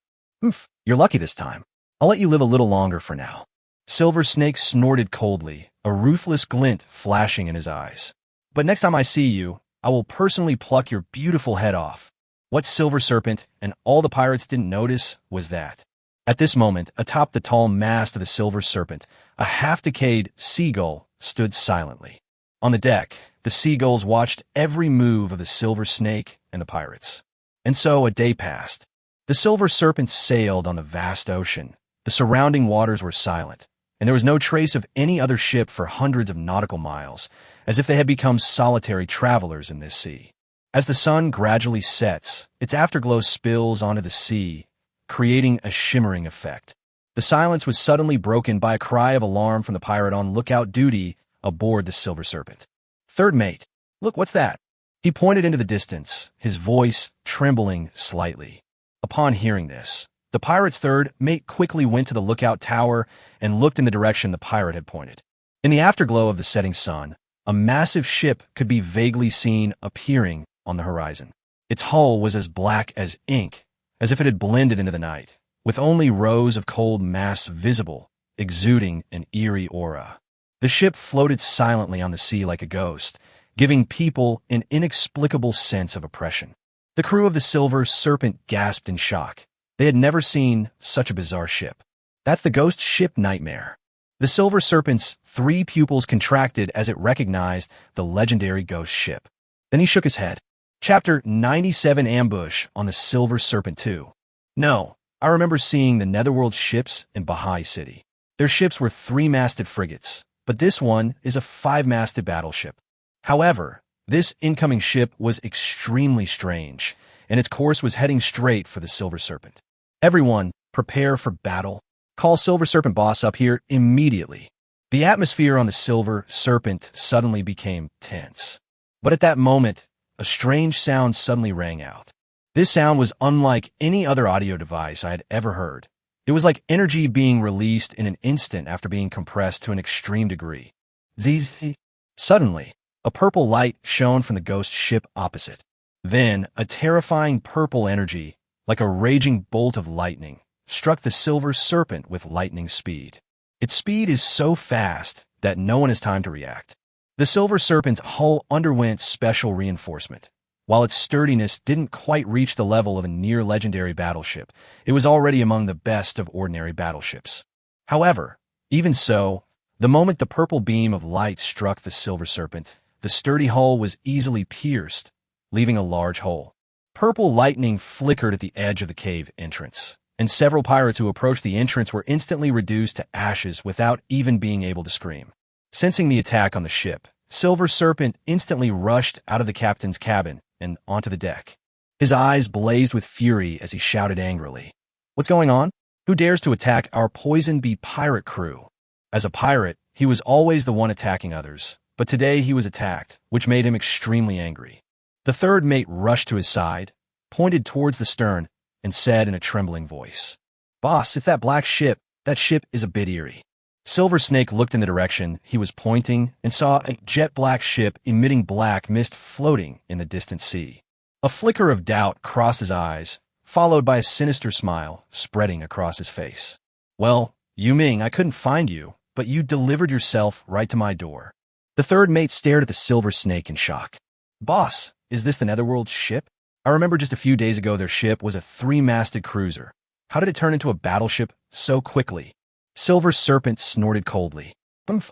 You're lucky this time. I'll let you live a little longer for now." Silver Snake snorted coldly, a ruthless glint flashing in his eyes. "But next time I see you, I will personally pluck your beautiful head off." What Silver Serpent and all the pirates didn't notice was that, at this moment, atop the tall mast of the Silver Serpent, a half-decayed seagull stood silently. On the deck, the seagulls watched every move of the Silver Snake and the pirates. And so a day passed. The Silver Serpent sailed on the vast ocean. The surrounding waters were silent, and there was no trace of any other ship for hundreds of nautical miles, as if they had become solitary travelers in this sea. As the sun gradually sets, its afterglow spills onto the sea, creating a shimmering effect. The silence was suddenly broken by a cry of alarm from the pirate on lookout duty aboard the Silver Serpent. "Third mate, look, what's that?" He pointed into the distance, his voice trembling slightly. Upon hearing this, The pirate's third mate quickly went to the lookout tower and looked in the direction the pirate had pointed. In the afterglow of the setting sun, a massive ship could be vaguely seen appearing on the horizon. Its hull was as black as ink, as if it had blended into the night, with only rows of cold masts visible, exuding an eerie aura. The ship floated silently on the sea like a ghost, giving people an inexplicable sense of oppression. The crew of the Silver Serpent gasped in shock. They had never seen such a bizarre ship. That's the ghost ship Nightmare. The Silver Serpent's 3 pupils contracted as it recognized the legendary ghost ship. Then he shook his head. Chapter 97 Ambush on the Silver Serpent 2. No, I remember seeing the Netherworld ships in Baha'i City. Their ships were 3-masted frigates, but this one is a 5-masted battleship. However, this incoming ship was extremely strange, and its course was heading straight for the Silver Serpent. Everyone, prepare for battle. Call Silver Serpent boss up here immediately. The atmosphere on the Silver Serpent suddenly became tense. But at that moment, a strange sound suddenly rang out. This sound was unlike any other audio device I had ever heard. It was like energy being released in an instant after being compressed to an extreme degree. Zzz. Suddenly, a purple light shone from the ghost ship opposite. Then, a terrifying purple energy, like a raging bolt of lightning, struck the Silver Serpent with lightning speed. Its speed is so fast that no one has time to react. The Silver Serpent's hull underwent special reinforcement. While its sturdiness didn't quite reach the level of a near-legendary battleship, it was already among the best of ordinary battleships. However, even so, the moment the purple beam of light struck the Silver Serpent, the sturdy hull was easily pierced, leaving a large hole. Purple lightning flickered at the edge of the cave entrance, and several pirates who approached the entrance were instantly reduced to ashes without even being able to scream. Sensing the attack on the ship, Silver Serpent instantly rushed out of the captain's cabin and onto the deck. His eyes blazed with fury as he shouted angrily, "What's going on? Who dares to attack our Poison Bee pirate crew?" As a pirate, he was always the one attacking others, but today he was attacked, which made him extremely angry. The third mate rushed to his side, pointed towards the stern, and said in a trembling voice, "Boss, it's that black ship. That ship is a bit eerie." Silver Snake looked in the direction he was pointing and saw a jet-black ship emitting black mist floating in the distant sea. A flicker of doubt crossed his eyes, followed by a sinister smile spreading across his face. "Well, Yu Ming, I couldn't find you, but you delivered yourself right to my door." The third mate stared at the Silver Snake in shock. "Boss, is this the Netherworld ship? I remember just a few days ago their ship was a 3-masted cruiser. How did it turn into a battleship so quickly?" Silver Serpent snorted coldly.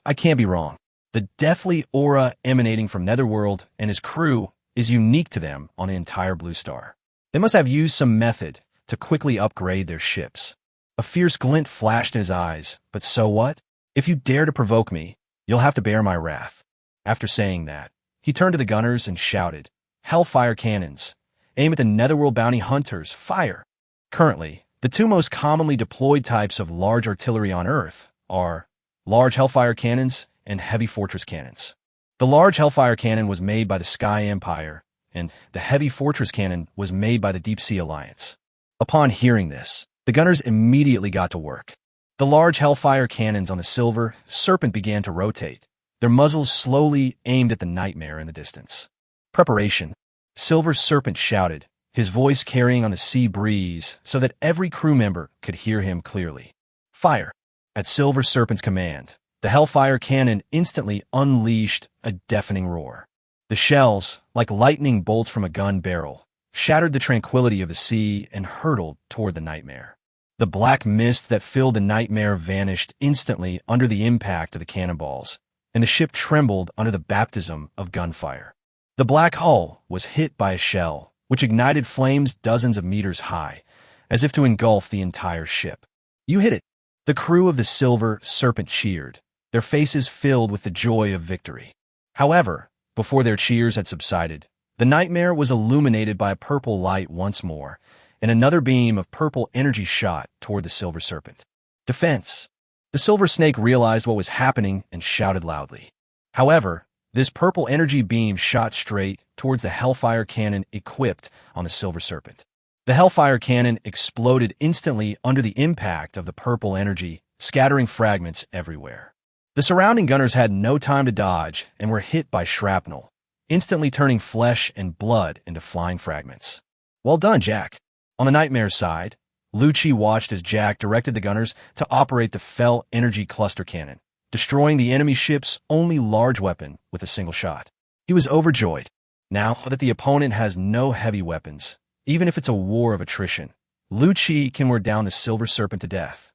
"I can't be wrong. The deathly aura emanating from Netherworld and his crew is unique to them on the entire Blue Star. They must have used some method to quickly upgrade their ships." A fierce glint flashed in his eyes, but so what? "If you dare to provoke me, you'll have to bear my wrath." After saying that, he turned to the gunners and shouted, "Hellfire cannons! Aim at the Netherworld bounty hunters! Fire!" Currently, the 2 most commonly deployed types of large artillery on Earth are large Hellfire cannons and heavy fortress cannons. The large Hellfire cannon was made by the Sky Empire, and the heavy fortress cannon was made by the Deep Sea Alliance. Upon hearing this, the gunners immediately got to work. The large Hellfire cannons on the Silver Serpent began to rotate, their muzzles slowly aimed at the Nightmare in the distance. "Preparation," Silver Serpent shouted, his voice carrying on the sea breeze so that every crew member could hear him clearly. "Fire!" At Silver Serpent's command, the Hellfire cannon instantly unleashed a deafening roar. The shells, like lightning bolts from a gun barrel, shattered the tranquility of the sea and hurtled toward the Nightmare. The black mist that filled the Nightmare vanished instantly under the impact of the cannonballs, and the ship trembled under the baptism of gunfire. The black hull was hit by a shell, which ignited flames dozens of meters high, as if to engulf the entire ship. "You hit it!" The crew of the Silver Serpent cheered, their faces filled with the joy of victory. However, before their cheers had subsided, the Nightmare was illuminated by a purple light once more, and another beam of purple energy shot toward the Silver Serpent. "Defense!" The Silver Snake realized what was happening and shouted loudly. However, this purple energy beam shot straight towards the Hellfire cannon equipped on the Silver Serpent. The Hellfire cannon exploded instantly under the impact of the purple energy, scattering fragments everywhere. The surrounding gunners had no time to dodge and were hit by shrapnel, instantly turning flesh and blood into flying fragments. Well done, Jack. On the Nightmare's side, Lucci watched as Jack directed the gunners to operate the Fell energy cluster cannon, destroying the enemy ship's only large weapon with a single shot. He was overjoyed. Now that the opponent has no heavy weapons, even if it's a war of attrition, Lucci can wear down the Silver Serpent to death.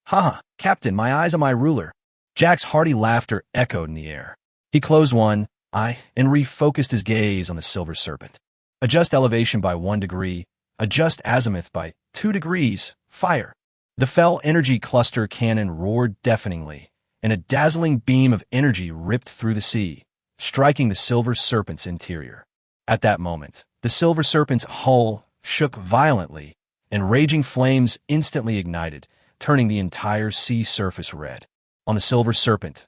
"Ha, Captain, my eyes on my ruler." Jack's hearty laughter echoed in the air. He closed one eye and refocused his gaze on the Silver Serpent. Adjust elevation by 1 degree, adjust azimuth by 2 degrees, fire. The Fell energy cluster cannon roared deafeningly, and a dazzling beam of energy ripped through the sea, striking the Silver Serpent's interior. At that moment, the Silver Serpent's hull shook violently, and raging flames instantly ignited, turning the entire sea surface red. On the Silver Serpent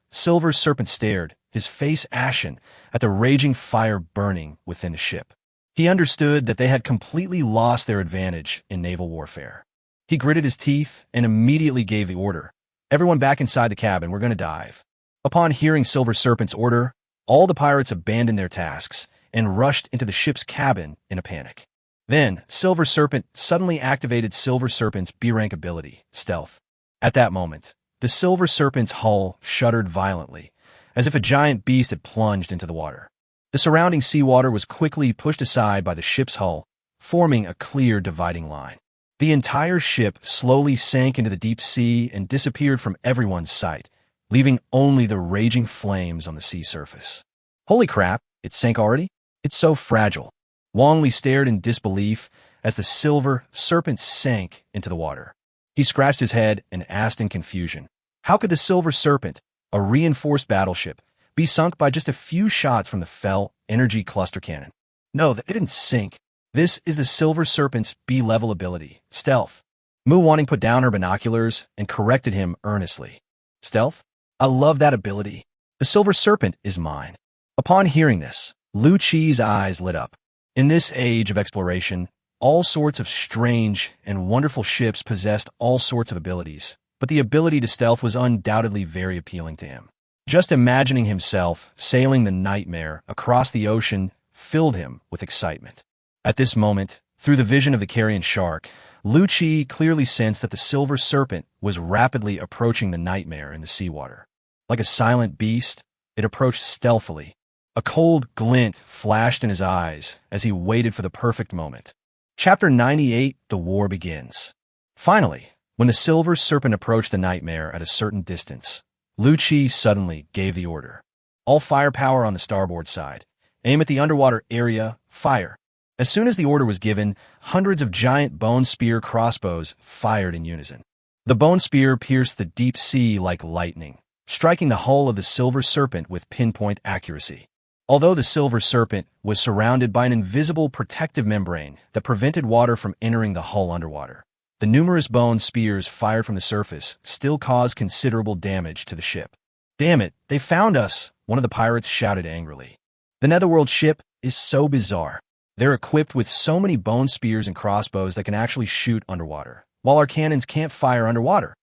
stared, his face ashen, at the raging fire burning within the ship. He understood that they had completely lost their advantage in naval warfare. He gritted his teeth and immediately gave the order. "Everyone back inside the cabin, we're going to dive." Upon hearing Silver Serpent's order, all the pirates abandoned their tasks and rushed into the ship's cabin in a panic. Then, Silver Serpent suddenly activated Silver Serpent's B-rank ability, Stealth. At that moment, the Silver Serpent's hull shuddered violently, as if a giant beast had plunged into the water. The surrounding seawater was quickly pushed aside by the ship's hull, forming a clear dividing line. The entire ship slowly sank into the deep sea and disappeared from everyone's sight, leaving only the raging flames on the sea surface. "Holy crap, it sank already? It's so fragile." Wang Li stared in disbelief as the Silver Serpent sank into the water. He scratched his head and asked in confusion, how could the Silver Serpent, a reinforced battleship, be sunk by just a few shots from the Fell energy cluster cannon? No, it didn't sink. This is the Silver Serpent's B-level ability, Stealth. Mu Wanting put down her binoculars and corrected him earnestly. "Stealth? I love that ability. The Silver Serpent is mine." Upon hearing this, Lu Chi's eyes lit up. In this age of exploration, all sorts of strange and wonderful ships possessed all sorts of abilities, but the ability to stealth was undoubtedly very appealing to him. Just imagining himself sailing the Nightmare across the ocean filled him with excitement. At this moment, through the vision of the carrion shark, Lu Chi clearly sensed that the Silver Serpent was rapidly approaching the Nightmare in the seawater. Like a silent beast, it approached stealthily. A cold glint flashed in his eyes as he waited for the perfect moment. Chapter 98, The War Begins. Finally, when the Silver Serpent approached the Nightmare at a certain distance, Lu Chi suddenly gave the order. "All firepower on the starboard side. Aim at the underwater area. Fire." As soon as the order was given, hundreds of giant bone spear crossbows fired in unison. The bone spear pierced the deep sea like lightning, striking the hull of the Silver Serpent with pinpoint accuracy. Although the Silver Serpent was surrounded by an invisible protective membrane that prevented water from entering the hull underwater, the numerous bone spears fired from the surface still caused considerable damage to the ship. "Damn it, they found us!" one of the pirates shouted angrily. The Netherworld ship is so bizarre. They're equipped with so many bone spears and crossbows that can actually shoot underwater, while our cannons can't fire underwater.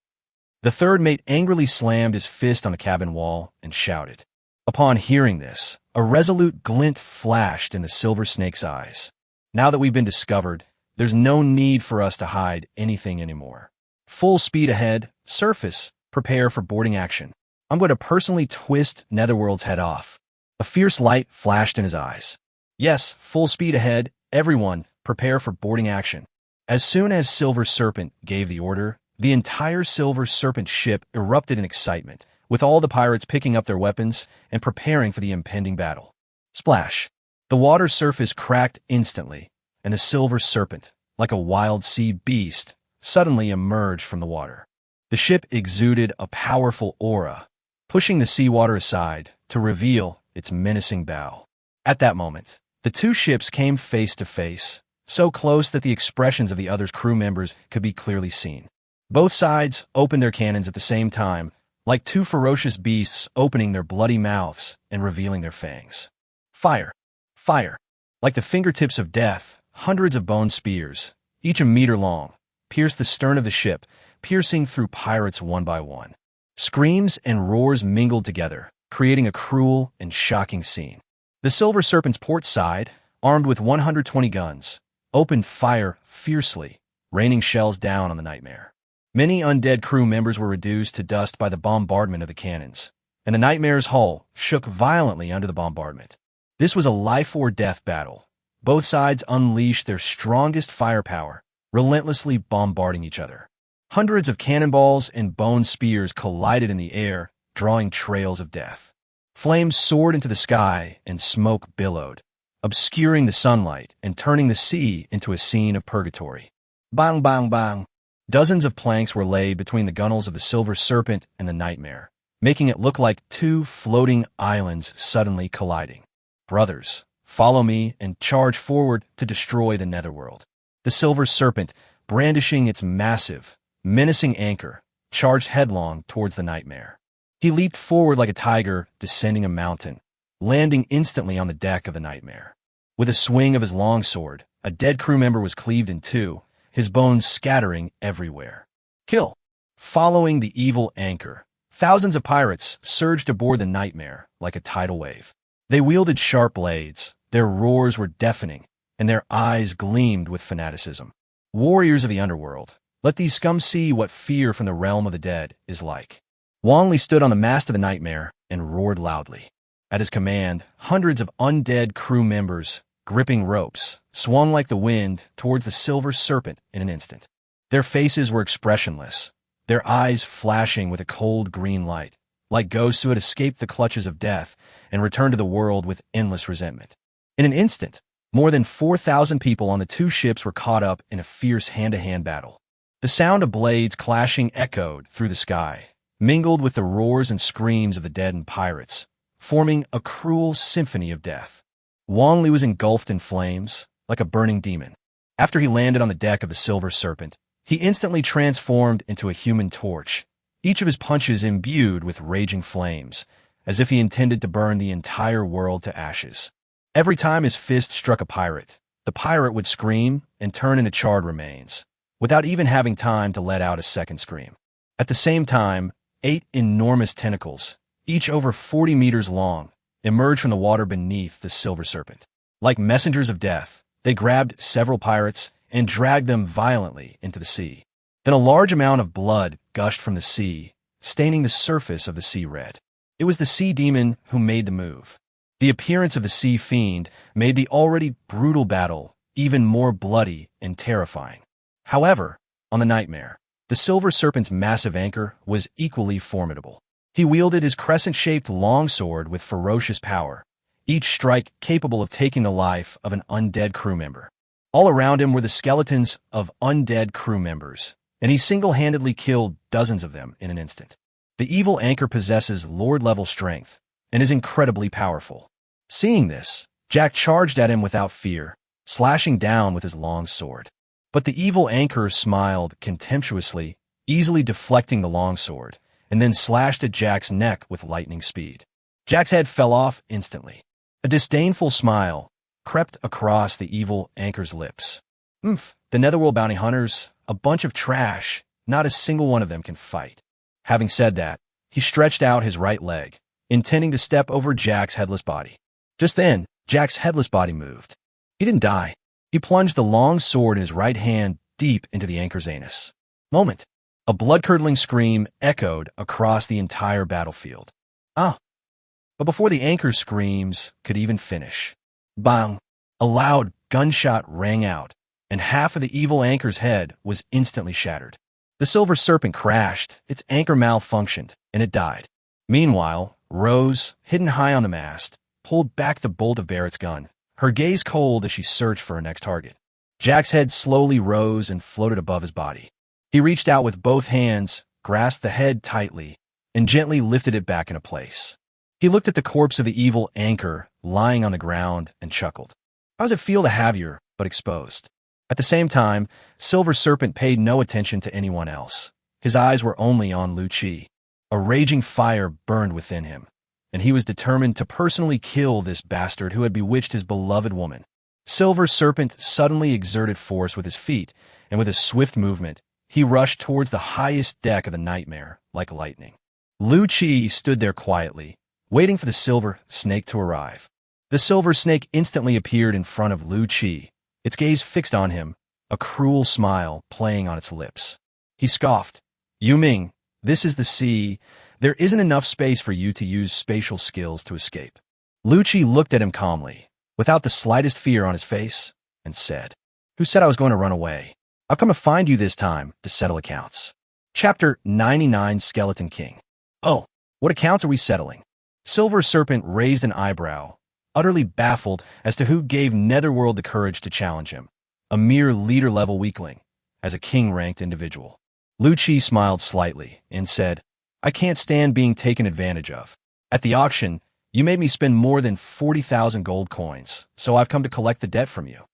The third mate angrily slammed his fist on the cabin wall and shouted. Upon hearing this, a resolute glint flashed in the Silver Snake's eyes. "Now that we've been discovered, there's no need for us to hide anything anymore. Full speed ahead, surface, prepare for boarding action. I'm going to personally twist Netherworld's head off." A fierce light flashed in his eyes. "Yes, full speed ahead, everyone, prepare for boarding action." As soon as Silver Serpent gave the order, the entire Silver Serpent ship erupted in excitement, with all the pirates picking up their weapons and preparing for the impending battle. Splash! The water surface cracked instantly, and the Silver Serpent, like a wild sea beast, suddenly emerged from the water. The ship exuded a powerful aura, pushing the seawater aside to reveal its menacing bow. At that moment, the two ships came face to face, so close that the expressions of the other crew members could be clearly seen. Both sides opened their cannons at the same time, like two ferocious beasts opening their bloody mouths and revealing their fangs. Fire! Fire! Like the fingertips of death, hundreds of bone spears, each a meter long, pierced the stern of the ship, piercing through pirates one by one. Screams and roars mingled together, creating a cruel and shocking scene. The Silver Serpent's port side, armed with 120 guns, opened fire fiercely, raining shells down on the Nightmare. Many undead crew members were reduced to dust by the bombardment of the cannons, and the Nightmare's hull shook violently under the bombardment. This was a life-or-death battle. Both sides unleashed their strongest firepower, relentlessly bombarding each other. Hundreds of cannonballs and bone spears collided in the air, drawing trails of death. Flames soared into the sky and smoke billowed, obscuring the sunlight and turning the sea into a scene of purgatory. Bang, bang, bang. Dozens of planks were laid between the gunwales of the Silver Serpent and the Nightmare, making it look like two floating islands suddenly colliding. Brothers, follow me and charge forward to destroy the Netherworld. The Silver Serpent, brandishing its massive, menacing anchor, charged headlong towards the Nightmare. He leaped forward like a tiger descending a mountain, landing instantly on the deck of the Nightmare. With a swing of his longsword, a dead crew member was cleaved in two, his bones scattering everywhere. Kill! Following the evil anchor, thousands of pirates surged aboard the Nightmare like a tidal wave. They wielded sharp blades, their roars were deafening, and their eyes gleamed with fanaticism. Warriors of the underworld, let these scum see what fear from the realm of the dead is like. Wanli stood on the mast of the Nightmare and roared loudly. At his command, hundreds of undead crew members, gripping ropes, swung like the wind towards the Silver Serpent in an instant. Their faces were expressionless, their eyes flashing with a cold green light, like ghosts who had escaped the clutches of death and returned to the world with endless resentment. In an instant, more than 4,000 people on the two ships were caught up in a fierce hand-to-hand battle. The sound of blades clashing echoed through the sky, mingled with the roars and screams of the dead and pirates, forming a cruel symphony of death. Wanli was engulfed in flames, like a burning demon. After he landed on the deck of the Silver Serpent, he instantly transformed into a human torch, each of his punches imbued with raging flames, as if he intended to burn the entire world to ashes. Every time his fist struck a pirate, the pirate would scream and turn into charred remains, without even having time to let out a second scream. At the same time, 8 enormous tentacles, each over 40 meters long, emerged from the water beneath the Silver Serpent. Like messengers of death, they grabbed several pirates and dragged them violently into the sea. Then a large amount of blood gushed from the sea, staining the surface of the sea red. It was the sea demon who made the move. The appearance of the sea fiend made the already brutal battle even more bloody and terrifying. However, on the Nightmare, the Silver Serpent's massive anchor was equally formidable. He wielded his crescent-shaped longsword with ferocious power, each strike capable of taking the life of an undead crew member. All around him were the skeletons of undead crew members, and he single-handedly killed dozens of them in an instant. The evil anchor possesses Lord-level strength and is incredibly powerful. Seeing this, Jack charged at him without fear, slashing down with his long sword. But the evil anchor smiled contemptuously, easily deflecting the longsword, and then slashed at Jack's neck with lightning speed. Jack's head fell off instantly. A disdainful smile crept across the evil anchor's lips. The Netherworld bounty hunters, a bunch of trash, not a single one of them can fight. Having said that, he stretched out his right leg, intending to step over Jack's headless body. Just then, Jack's headless body moved. He didn't die. He plunged the long sword in his right hand deep into the anchor's anus. Moment. A blood-curdling scream echoed across the entire battlefield. But before the anchor's screams could even finish, bang! A loud gunshot rang out, and half of the evil anchor's head was instantly shattered. The Silver Serpent crashed, its anchor malfunctioned, and it died. Meanwhile, Rose, hidden high on the mast, pulled back the bolt of Barrett's gun, her gaze cold as she searched for her next target. Jack's head slowly rose and floated above his body. He reached out with both hands, grasped the head tightly, and gently lifted it back into place. He looked at the corpse of the evil anchor lying on the ground and chuckled. How does it feel to have your but exposed? At the same time, Silver Serpent paid no attention to anyone else. His eyes were only on Lu Chi. A raging fire burned within him, and he was determined to personally kill this bastard who had bewitched his beloved woman. Silver Serpent suddenly exerted force with his feet, and with a swift movement, he rushed towards the highest deck of the nightmare like lightning. Lu Chi stood there quietly, waiting for the silver snake to arrive. The silver snake instantly appeared in front of Lu Chi, its gaze fixed on him, a cruel smile playing on its lips. He scoffed, "Yu Ming, this is the sea. There isn't enough space for you to use spatial skills to escape." Lu Chi looked at him calmly, without the slightest fear on his face, and said, "Who said I was going to run away? I've come to find you this time to settle accounts." Chapter 99, Skeleton King. "Oh, what accounts are we settling?" Silver Serpent raised an eyebrow, utterly baffled as to who gave Netherworld the courage to challenge him, a mere leader-level weakling, as a king-ranked individual. Lu Chi smiled slightly and said, "I can't stand being taken advantage of. At the auction, you made me spend more than 40,000 gold coins, so I've come to collect the debt from you."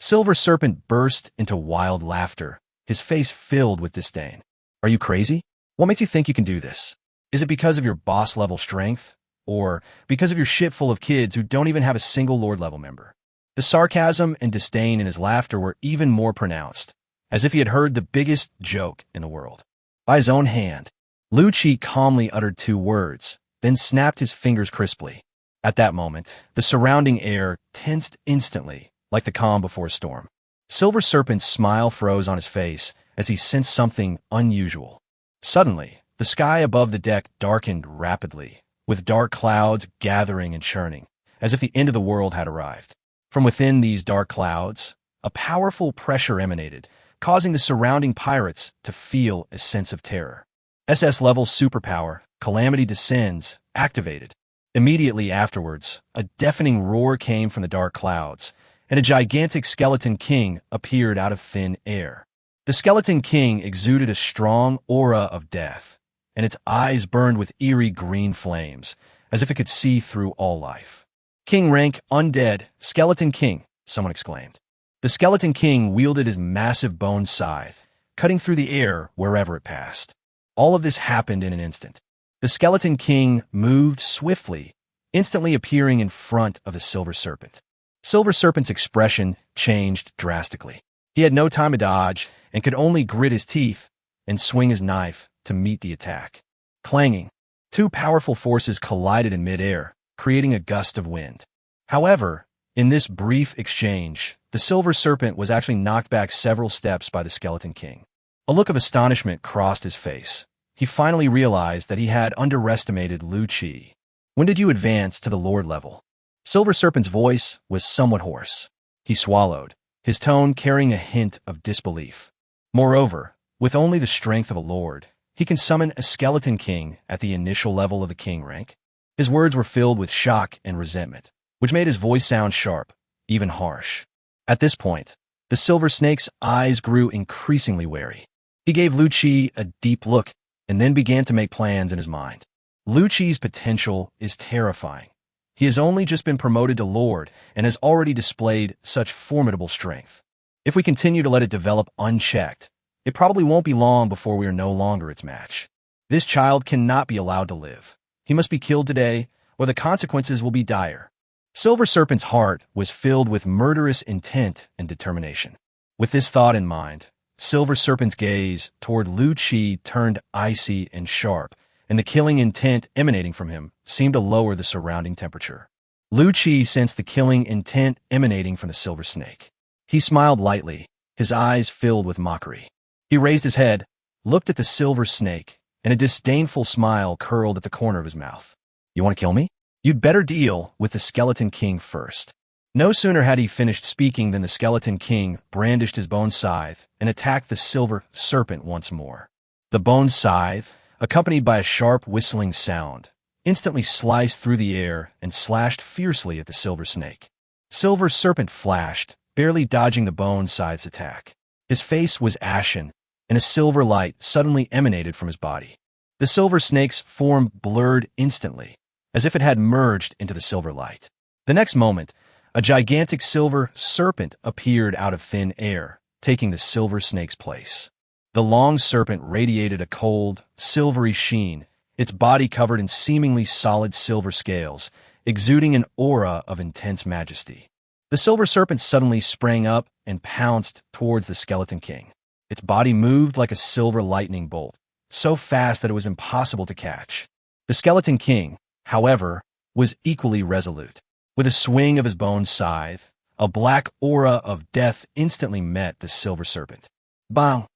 Silver Serpent burst into wild laughter, his face filled with disdain. "Are you crazy? What makes you think you can do this? Is it because of your boss-level strength? Or because of your ship full of kids who don't even have a single Lord-level member?" The sarcasm and disdain in his laughter were even more pronounced, as if he had heard the biggest joke in the world. By his own hand, Lu Chi calmly uttered 2 words, then snapped his fingers crisply. At that moment, the surrounding air tensed instantly, like the calm before a storm. Silver Serpent's smile froze on his face as he sensed something unusual. Suddenly, the sky above the deck darkened rapidly, with dark clouds gathering and churning, as if the end of the world had arrived. From within these dark clouds, a powerful pressure emanated, causing the surrounding pirates to feel a sense of terror. SS-level superpower, Calamity Descends, activated. Immediately afterwards, a deafening roar came from the dark clouds, and a gigantic Skeleton King appeared out of thin air. The Skeleton King exuded a strong aura of death, and its eyes burned with eerie green flames, as if it could see through all life. "King rank, undead, Skeleton King," someone exclaimed. The Skeleton King wielded his massive bone scythe, cutting through the air wherever it passed. All of this happened in an instant. The Skeleton King moved swiftly, instantly appearing in front of the Silver Serpent. Silver Serpent's expression changed drastically. He had no time to dodge and could only grit his teeth and swing his knife to meet the attack. Clanging, 2 powerful forces collided in midair, creating a gust of wind. However, in this brief exchange, the Silver Serpent was actually knocked back several steps by the Skeleton King. A look of astonishment crossed his face. He finally realized that he had underestimated Lu Chi. "When did you advance to the Lord level?" Silver Serpent's voice was somewhat hoarse. He swallowed, his tone carrying a hint of disbelief. Moreover, with only the strength of a Lord, he can summon a Skeleton King at the initial level of the King rank. His words were filled with shock and resentment, which made his voice sound sharp, even harsh. At this point, the Silver Snake's eyes grew increasingly wary. He gave Lu Chi a deep look and then began to make plans in his mind. Lu Chi's potential is terrifying. He has only just been promoted to Lord and has already displayed such formidable strength. If we continue to let it develop unchecked, it probably won't be long before we are no longer its match. This child cannot be allowed to live. He must be killed today, or the consequences will be dire. Silver Serpent's heart was filled with murderous intent and determination. With this thought in mind, Silver Serpent's gaze toward Lu Chi turned icy and sharp, and the killing intent emanating from him seemed to lower the surrounding temperature. Lu Chi sensed the killing intent emanating from the Silver Snake. He smiled lightly, his eyes filled with mockery. He raised his head, looked at the Silver Snake, and a disdainful smile curled at the corner of his mouth. "You want to kill me? You'd better deal with the Skeleton King first." No sooner had he finished speaking than the Skeleton King brandished his bone scythe and attacked the Silver Serpent once more. The bone scythe, accompanied by a sharp whistling sound, instantly sliced through the air and slashed fiercely at the Silver Snake. Silver Serpent flashed, barely dodging the bone scythe's attack. His face was ashen, and a silver light suddenly emanated from his body. The Silver Snake's form blurred instantly, as if it had merged into the silver light. The next moment, a gigantic Silver Serpent appeared out of thin air, taking the Silver Snake's place. The long serpent radiated a cold, silvery sheen, its body covered in seemingly solid silver scales, exuding an aura of intense majesty. The silver serpent suddenly sprang up and pounced towards the skeleton king. Its body moved like a silver lightning bolt, so fast that it was impossible to catch. The skeleton king, however, was equally resolute. With a swing of his bone scythe, a black aura of death instantly met the silver serpent. Bang!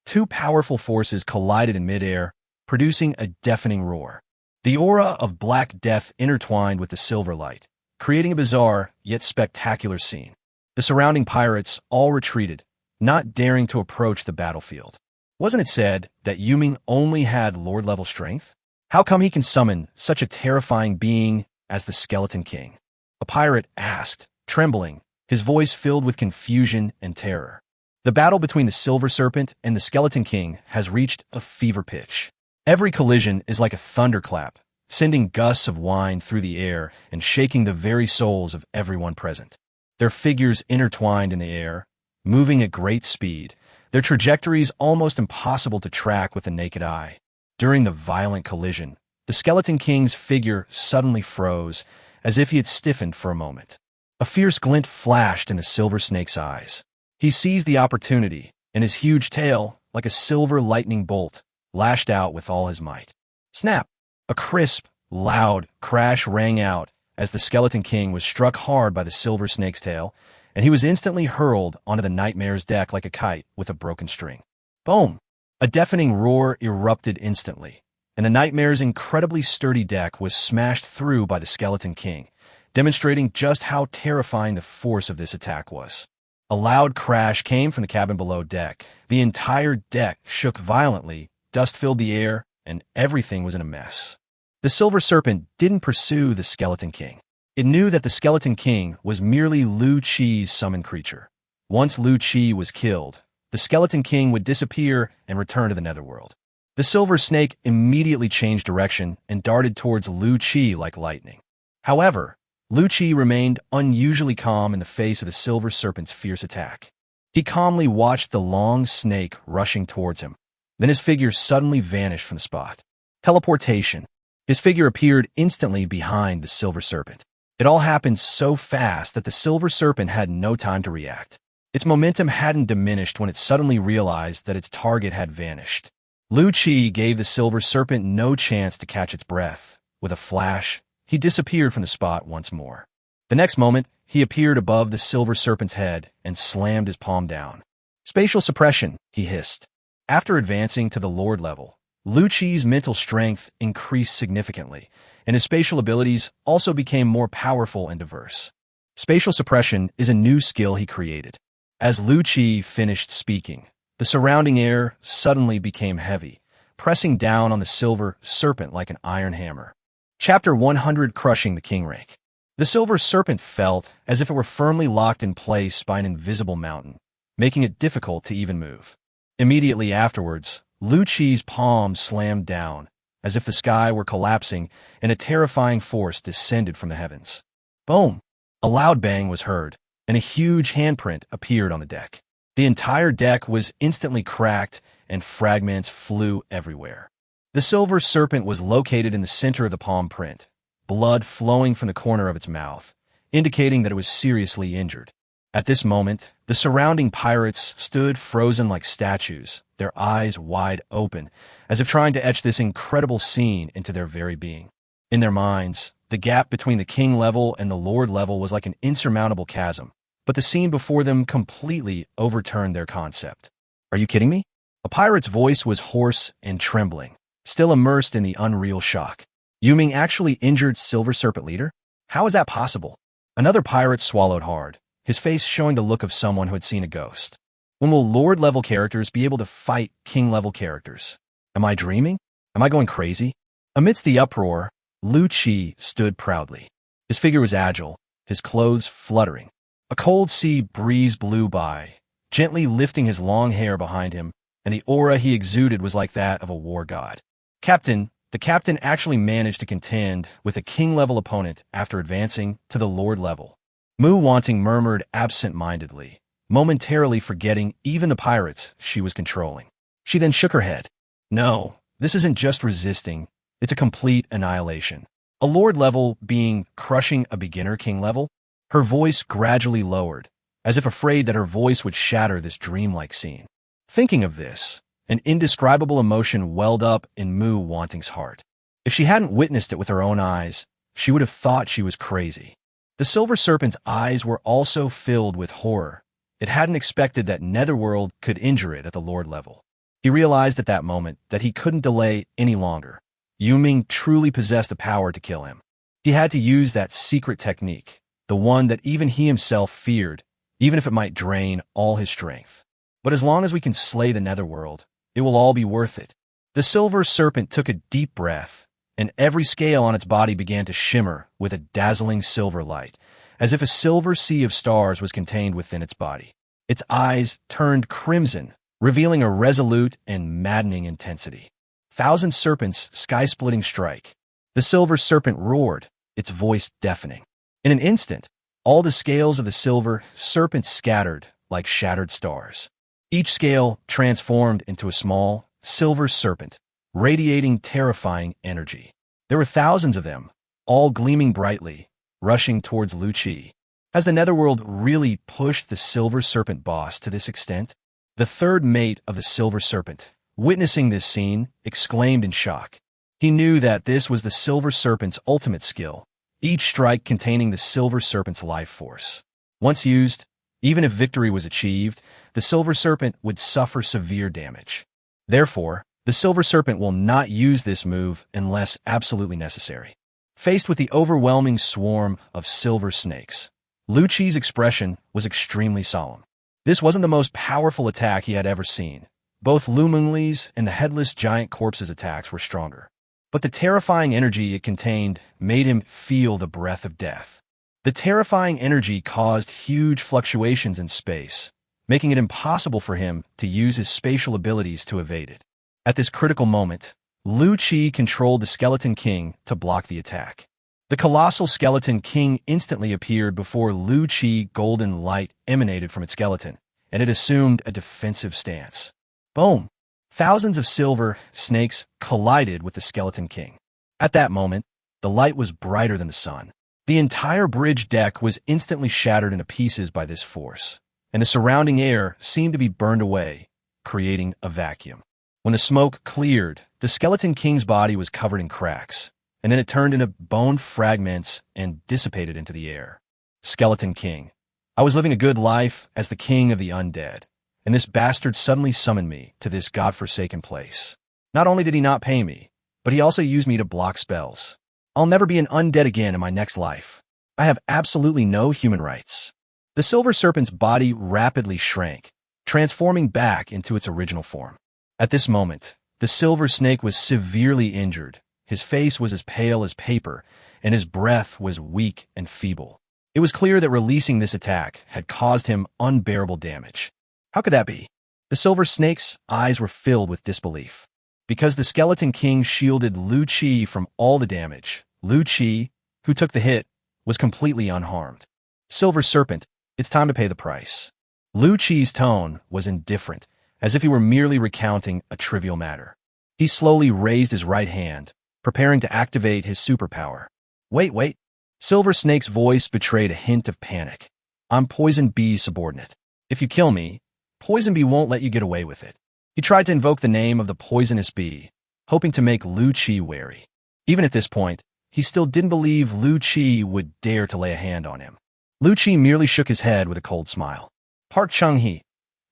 Two powerful forces collided in midair, producing a deafening roar. The aura of black death intertwined with the silver light, creating a bizarre yet spectacular scene. The surrounding pirates all retreated, not daring to approach the battlefield. Wasn't it said that Yuming only had Lord-level strength? How come he can summon such a terrifying being as the Skeleton King? A pirate asked, trembling, his voice filled with confusion and terror. The battle between the Silver Serpent and the Skeleton King has reached a fever pitch. Every collision is like a thunderclap, sending gusts of wind through the air and shaking the very souls of everyone present. Their figures intertwined in the air, moving at great speed, their trajectories almost impossible to track with the naked eye. During the violent collision, the Skeleton King's figure suddenly froze, as if he had stiffened for a moment. A fierce glint flashed in the silver snake's eyes. He seized the opportunity, and his huge tail, like a silver lightning bolt, lashed out with all his might. Snap! A crisp, loud crash rang out as the Skeleton King was struck hard by the silver snake's tail, and he was instantly hurled onto the Nightmare's deck like a kite with a broken string. Boom! A deafening roar erupted instantly, and the Nightmare's incredibly sturdy deck was smashed through by the Skeleton King, demonstrating just how terrifying the force of this attack was. A loud crash came from the cabin below deck. The entire deck shook violently, dust filled the air, and everything was in a mess. The Silver Serpent didn't pursue the Skeleton King. It knew that the Skeleton King was merely Lu Chi's summoned creature. Once Lu Chi was killed, the Skeleton King would disappear and return to the Netherworld. The Silver Snake immediately changed direction and darted towards Lu Chi like lightning. However, Lu Chi remained unusually calm in the face of the Silver Serpent's fierce attack. He calmly watched the long snake rushing towards him. Then his figure suddenly vanished from the spot. Teleportation. His figure appeared instantly behind the Silver Serpent. It all happened so fast that the Silver Serpent had no time to react. Its momentum hadn't diminished when it suddenly realized that its target had vanished. Lu Chi gave the Silver Serpent no chance to catch its breath. With a flash, he disappeared from the spot once more. The next moment, he appeared above the Silver Serpent's head and slammed his palm down. Spatial suppression, he hissed. After advancing to the Lord level, Lu Chi's mental strength increased significantly, and his spatial abilities also became more powerful and diverse. Spatial suppression is a new skill he created. As Lu Chi finished speaking, the surrounding air suddenly became heavy, pressing down on the Silver Serpent like an iron hammer. Chapter 100: Crushing the Kingrake. The Silver Serpent felt as if it were firmly locked in place by an invisible mountain, making it difficult to even move. Immediately afterwards, Lu Chi's palm slammed down, as if the sky were collapsing and a terrifying force descended from the heavens. Boom! A loud bang was heard, and a huge handprint appeared on the deck. The entire deck was instantly cracked, and fragments flew everywhere. The Silver Serpent was located in the center of the palm print, blood flowing from the corner of its mouth, indicating that it was seriously injured. At this moment, the surrounding pirates stood frozen like statues, their eyes wide open, as if trying to etch this incredible scene into their very being. In their minds, the gap between the king level and the lord level was like an insurmountable chasm, but the scene before them completely overturned their concept. Are you kidding me? A pirate's voice was hoarse and trembling, still immersed in the unreal shock. Yuming actually injured Silver Serpent leader? How is that possible? Another pirate swallowed hard, his face showing the look of someone who had seen a ghost. When will Lord-level characters be able to fight King-level characters? Am I dreaming? Am I going crazy? Amidst the uproar, Lu Chi stood proudly. His figure was agile, his clothes fluttering. A cold sea breeze blew by, gently lifting his long hair behind him, and the aura he exuded was like that of a war god. The captain actually managed to contend with a king-level opponent after advancing to the lord level. Mu Wanting murmured absent-mindedly, momentarily forgetting even the pirates she was controlling. She then shook her head. No, this isn't just resisting, it's a complete annihilation. A lord level being crushing a beginner king level? Her voice gradually lowered, as if afraid that her voice would shatter this dreamlike scene. Thinking of this, an indescribable emotion welled up in Mu Wanting's heart. If she hadn't witnessed it with her own eyes, she would have thought she was crazy. The silver serpent's eyes were also filled with horror. It hadn't expected that Netherworld could injure it at the Lord level. He realized at that moment that he couldn't delay any longer. Yuming truly possessed the power to kill him. He had to use that secret technique, the one that even he himself feared, even if it might drain all his strength. But as long as we can slay the Netherworld, it will all be worth it. The silver serpent took a deep breath, and every scale on its body began to shimmer with a dazzling silver light, as if a silver sea of stars was contained within its body. Its eyes turned crimson, revealing a resolute and maddening intensity. Thousand serpents sky-splitting strike. The silver serpent roared, its voice deafening. In an instant, all the scales of the silver serpent scattered like shattered stars. Each scale transformed into a small, silver serpent, radiating terrifying energy. There were thousands of them, all gleaming brightly, rushing towards Lu Qi. Has the Netherworld really pushed the silver serpent boss to this extent? The third mate of the silver serpent, witnessing this scene, exclaimed in shock. He knew that this was the silver serpent's ultimate skill, each strike containing the silver serpent's life force. Once used, even if victory was achieved, the silver serpent would suffer severe damage. Therefore, the silver serpent will not use this move unless absolutely necessary. Faced with the overwhelming swarm of silver snakes, Lu Qi's expression was extremely solemn. This wasn't the most powerful attack he had ever seen. Both Lu Mungli's and the headless giant corpse's attacks were stronger. But the terrifying energy it contained made him feel the breath of death. The terrifying energy caused huge fluctuations in space, making it impossible for him to use his spatial abilities to evade it. At this critical moment, Lu Qi controlled the Skeleton King to block the attack. The colossal Skeleton King instantly appeared before Lu Qi. Golden light emanated from its skeleton, and it assumed a defensive stance. Boom! Thousands of silver snakes collided with the Skeleton King. At that moment, the light was brighter than the sun. The entire bridge deck was instantly shattered into pieces by this force, and the surrounding air seemed to be burned away, creating a vacuum. When the smoke cleared, the Skeleton King's body was covered in cracks, and then it turned into bone fragments and dissipated into the air. Skeleton King. I was living a good life as the king of the undead, and this bastard suddenly summoned me to this godforsaken place. Not only did he not pay me, but he also used me to block spells. I'll never be an undead again in my next life. I have absolutely no human rights. The silver serpent's body rapidly shrank, transforming back into its original form. At this moment, the silver snake was severely injured. His face was as pale as paper, and his breath was weak and feeble. It was clear that releasing this attack had caused him unbearable damage. How could that be? The silver snake's eyes were filled with disbelief. Because the Skeleton King shielded Lu Qi from all the damage, Lu Qi, who took the hit, was completely unharmed. Silver Serpent, it's time to pay the price. Lu Qi's tone was indifferent, as if he were merely recounting a trivial matter. He slowly raised his right hand, preparing to activate his superpower. Wait. Silver Snake's voice betrayed a hint of panic. I'm Poison Bee's subordinate. If you kill me, Poison Bee won't let you get away with it. He tried to invoke the name of the poisonous bee, hoping to make Lu Qi wary. Even at this point, he still didn't believe Lu Qi would dare to lay a hand on him. Lu Qi merely shook his head with a cold smile. Park Chung-hee,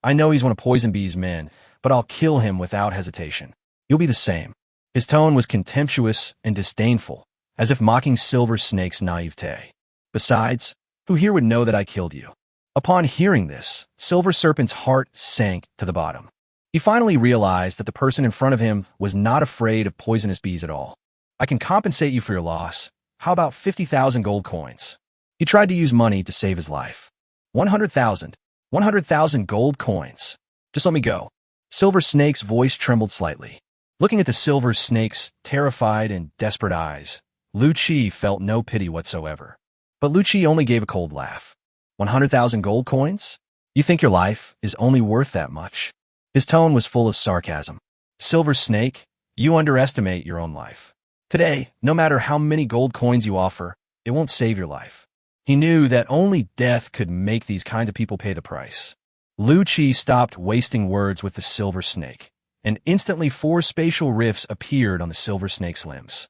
I know he's one of Poison Bee's men, but I'll kill him without hesitation. You'll be the same. His tone was contemptuous and disdainful, as if mocking Silver Snake's naivete. Besides, who here would know that I killed you? Upon hearing this, Silver Serpent's heart sank to the bottom. He finally realized that the person in front of him was not afraid of poisonous bees at all. I can compensate you for your loss. How about 50,000 gold coins? He tried to use money to save his life. 100,000. 100,000 gold coins. Just let me go. Silver Snake's voice trembled slightly. Looking at the Silver Snake's terrified and desperate eyes, Lu Qi felt no pity whatsoever. But Lu Qi only gave a cold laugh. 100,000 gold coins? You think your life is only worth that much? His tone was full of sarcasm. Silver Snake, you underestimate your own life. Today, no matter how many gold coins you offer, it won't save your life. He knew that only death could make these kind of people pay the price. Lu Chi stopped wasting words with the silver snake, and instantly 4 spatial rifts appeared on the silver snake's limbs.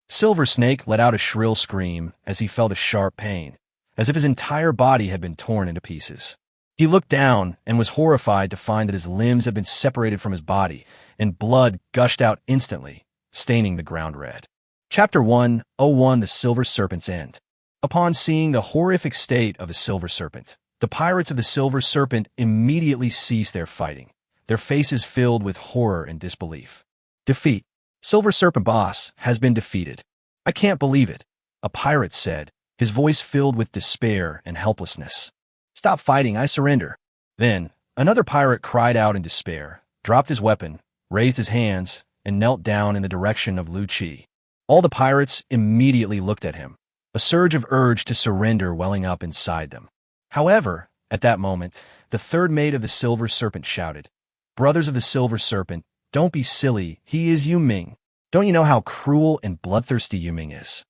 Silver Snake let out a shrill scream as he felt a sharp pain, as if his entire body had been torn into pieces. He looked down and was horrified to find that his limbs had been separated from his body, and blood gushed out instantly, staining the ground red. Chapter 101: The Silver Serpent's End. Upon seeing the horrific state of the Silver Serpent, the pirates of the Silver Serpent immediately ceased their fighting, their faces filled with horror and disbelief. Defeat. Silver Serpent boss has been defeated. I can't believe it, a pirate said, his voice filled with despair and helplessness. Stop fighting, I surrender. Then, another pirate cried out in despair, dropped his weapon, raised his hands, and knelt down in the direction of Lu Chi. All the pirates immediately looked at him, a surge of urge to surrender welling up inside them. However, at that moment, the third mate of the Silver Serpent shouted, Brothers of the Silver Serpent, don't be silly, he is Yu Ming. Don't you know how cruel and bloodthirsty Yu Ming is?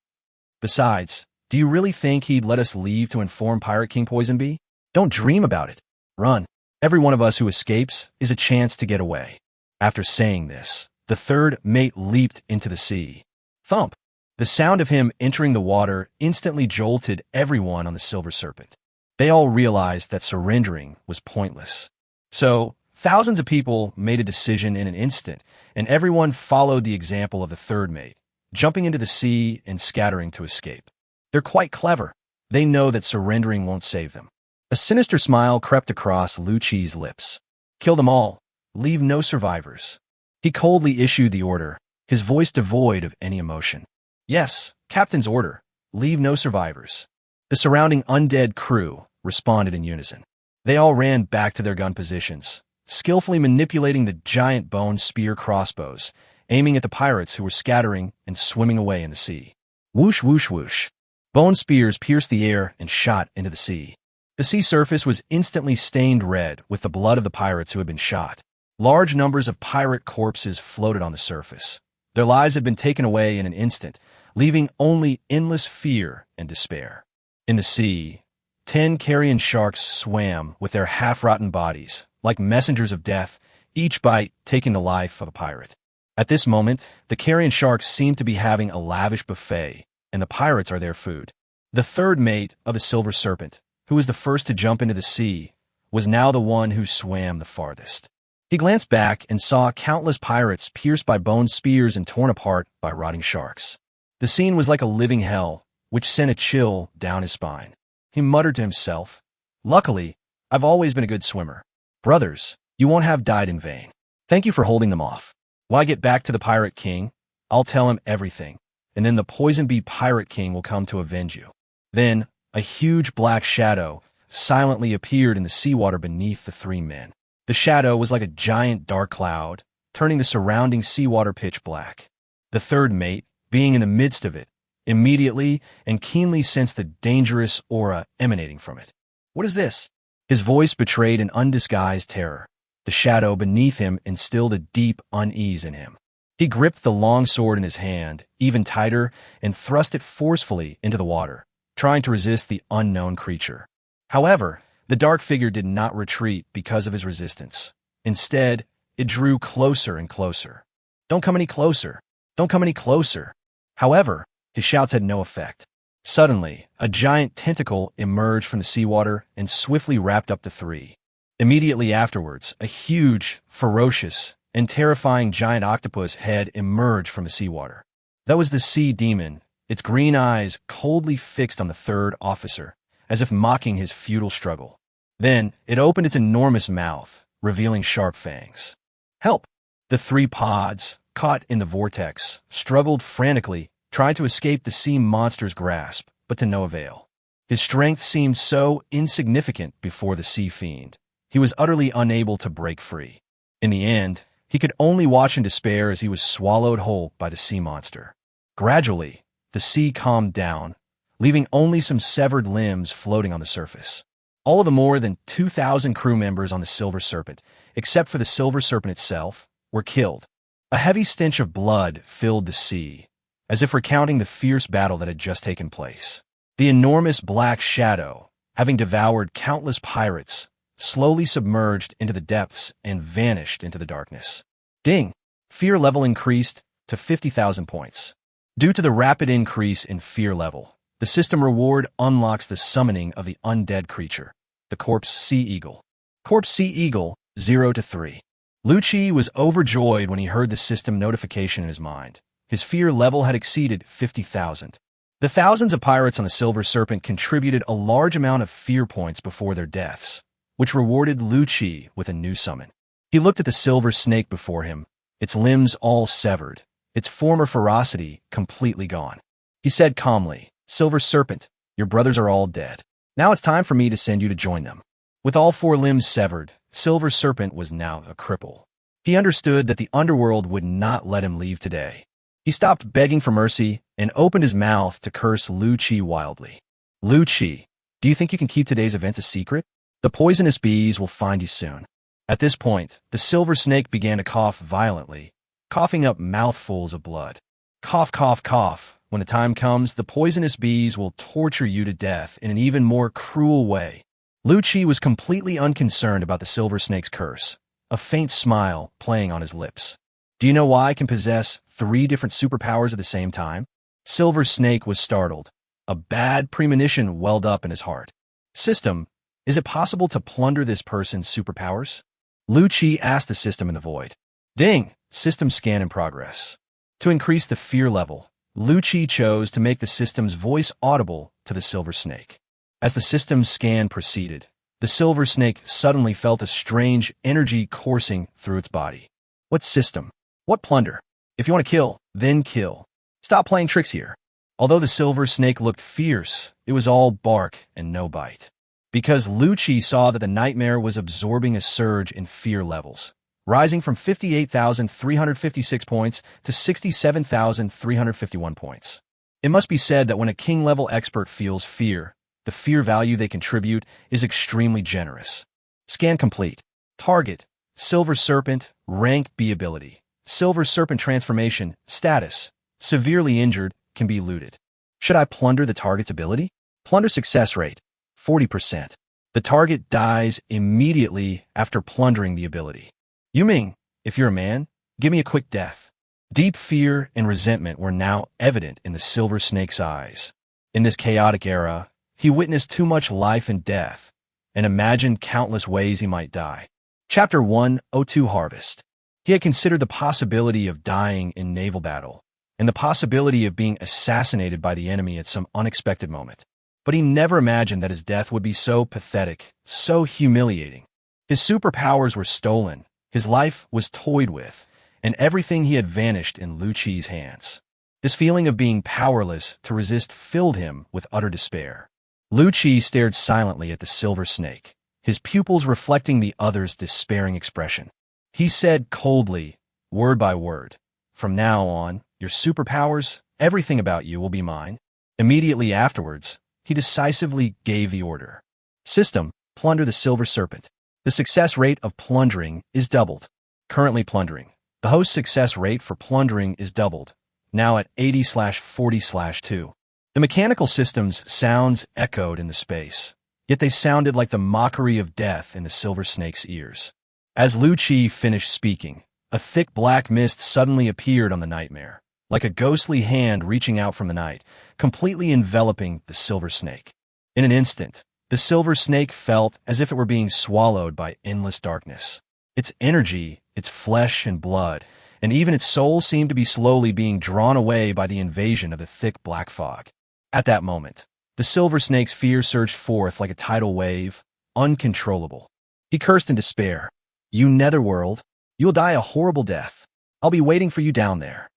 Besides, do you really think he'd let us leave to inform Pirate King Poison Bee? Don't dream about it. Run. Every one of us who escapes is a chance to get away. After saying this, the third mate leaped into the sea. Thump! The sound of him entering the water instantly jolted everyone on the Silver Serpent. They all realized that surrendering was pointless. So, thousands of people made a decision in an instant, and everyone followed the example of the third mate, jumping into the sea and scattering to escape. They're quite clever. They know that surrendering won't save them. A sinister smile crept across Lu Chi's lips. Kill them all. Leave no survivors. He coldly issued the order, his voice devoid of any emotion. Yes, Captain's order. Leave no survivors. The surrounding undead crew responded in unison. They all ran back to their gun positions, skillfully manipulating the giant bone spear crossbows, aiming at the pirates who were scattering and swimming away in the sea. Whoosh, whoosh, whoosh. Bone spears pierced the air and shot into the sea. The sea surface was instantly stained red with the blood of the pirates who had been shot. Large numbers of pirate corpses floated on the surface. Their lives had been taken away in an instant, leaving only endless fear and despair. In the sea, 10 carrion sharks swam with their half-rotten bodies, like messengers of death, each bite taking the life of a pirate. At this moment, the carrion sharks seemed to be having a lavish buffet, and the pirates are their food. The third mate of the Silver Serpent, who was the first to jump into the sea, was now the one who swam the farthest. He glanced back and saw countless pirates pierced by bone spears and torn apart by rotting sharks. The scene was like a living hell, which sent a chill down his spine. He muttered to himself, Luckily, I've always been a good swimmer. Brothers, you won't have died in vain. Thank you for holding them off. When I get back to the Pirate King, I'll tell him everything, and then the Poison Bee Pirate King will come to avenge you. Then, a huge black shadow silently appeared in the seawater beneath the 3 men. The shadow was like a giant dark cloud, turning the surrounding seawater pitch black. The third mate, being in the midst of it, immediately and keenly sensed the dangerous aura emanating from it. What is this? His voice betrayed an undisguised terror. The shadow beneath him instilled a deep unease in him. He gripped the long sword in his hand, even tighter, and thrust it forcefully into the water, trying to resist the unknown creature. However, the dark figure did not retreat because of his resistance. Instead, it drew closer and closer. Don't come any closer. Don't come any closer. However, his shouts had no effect. Suddenly, a giant tentacle emerged from the seawater and swiftly wrapped up the 3. Immediately afterwards, a huge, ferocious, and terrifying giant octopus head emerged from the seawater. That was the sea demon, its green eyes coldly fixed on the third officer, as if mocking his futile struggle. Then, it opened its enormous mouth, revealing sharp fangs. Help! The 3 pods, caught in the vortex, struggled frantically, trying to escape the sea monster's grasp, but to no avail. His strength seemed so insignificant before the sea fiend. He was utterly unable to break free. In the end, he could only watch in despair as he was swallowed whole by the sea monster. Gradually, the sea calmed down, leaving only some severed limbs floating on the surface. All of the more than 2,000 crew members on the Silver Serpent, except for the Silver Serpent itself, were killed. A heavy stench of blood filled the sea, as if recounting the fierce battle that had just taken place. The enormous black shadow, having devoured countless pirates, slowly submerged into the depths and vanished into the darkness. Ding! Fear level increased to 50,000 points. Due to the rapid increase in fear level, the system reward unlocks the summoning of the undead creature, the Corpse Sea Eagle. Corpse Sea Eagle, 0 to 3. Lu Qi was overjoyed when he heard the system notification in his mind. His fear level had exceeded 50,000. The thousands of pirates on the Silver Serpent contributed a large amount of fear points before their deaths, which rewarded Lu Qi with a new summon. He looked at the silver snake before him, its limbs all severed, its former ferocity completely gone. He said calmly, "Silver Serpent, your brothers are all dead. Now it's time for me to send you to join them." With all 4 limbs severed, Silver Serpent was now a cripple. He understood that the underworld would not let him leave today. He stopped begging for mercy and opened his mouth to curse Lu Qi wildly. "Lu Qi, do you think you can keep today's event a secret? The poisonous bees will find you soon." At this point, the silver snake began to cough violently, coughing up mouthfuls of blood. Cough, cough, cough. When the time comes, the poisonous bees will torture you to death in an even more cruel way. Lu Qi was completely unconcerned about the silver snake's curse, a faint smile playing on his lips. "Do you know why I can possess 3 different superpowers at the same time?" Silver Snake was startled. A bad premonition welled up in his heart. "System, is it possible to plunder this person's superpowers?" Lu Qi asked the system in the void. Ding! System scan in progress. To increase the fear level, Lu Qi chose to make the system's voice audible to the Silver Snake. As the system's scan proceeded, the Silver Snake suddenly felt a strange energy coursing through its body. "What system? What plunder? If you want to kill, then kill. Stop playing tricks here." Although the Silver Snake looked fierce, it was all bark and no bite. Because Lu Qi saw that the nightmare was absorbing a surge in fear levels, rising from 58,356 points to 67,351 points. It must be said that when a king-level expert feels fear, the fear value they contribute is extremely generous. Scan complete. Target: Silver Serpent, rank B ability. Silver Serpent transformation, status: severely injured, can be looted. Should I plunder the target's ability? Plunder success rate, 40%. The target dies immediately after plundering the ability. Yuming, if you're a man, give me a quick death. Deep fear and resentment were now evident in the Silver Snake's eyes. In this chaotic era, he witnessed too much life and death, and imagined countless ways he might die. Chapter 102 Harvest. He had considered the possibility of dying in naval battle, and the possibility of being assassinated by the enemy at some unexpected moment. But he never imagined that his death would be so pathetic, so humiliating. His superpowers were stolen, his life was toyed with, and everything he had vanished in Lu Qi's hands. This feeling of being powerless to resist filled him with utter despair. Lu Qi stared silently at the Silver Snake, his pupils reflecting the other's despairing expression. He said coldly, word by word, "From now on, your superpowers, everything about you will be mine." Immediately afterwards, he decisively gave the order. System, plunder the Silver Serpent. The success rate of plundering is doubled. Currently plundering. The host's success rate for plundering is doubled, now at 80/40/2. The mechanical system's sounds echoed in the space, yet they sounded like the mockery of death in the Silver Snake's ears. As Lu Qi finished speaking, a thick black mist suddenly appeared on the nightmare, like a ghostly hand reaching out from the night, completely enveloping the Silver Snake. In an instant, the Silver Snake felt as if it were being swallowed by endless darkness. Its energy, its flesh and blood, and even its soul seemed to be slowly being drawn away by the invasion of the thick black fog. At that moment, the Silver Snake's fear surged forth like a tidal wave, uncontrollable. He cursed in despair. "You netherworld, you'll die a horrible death. I'll be waiting for you down there."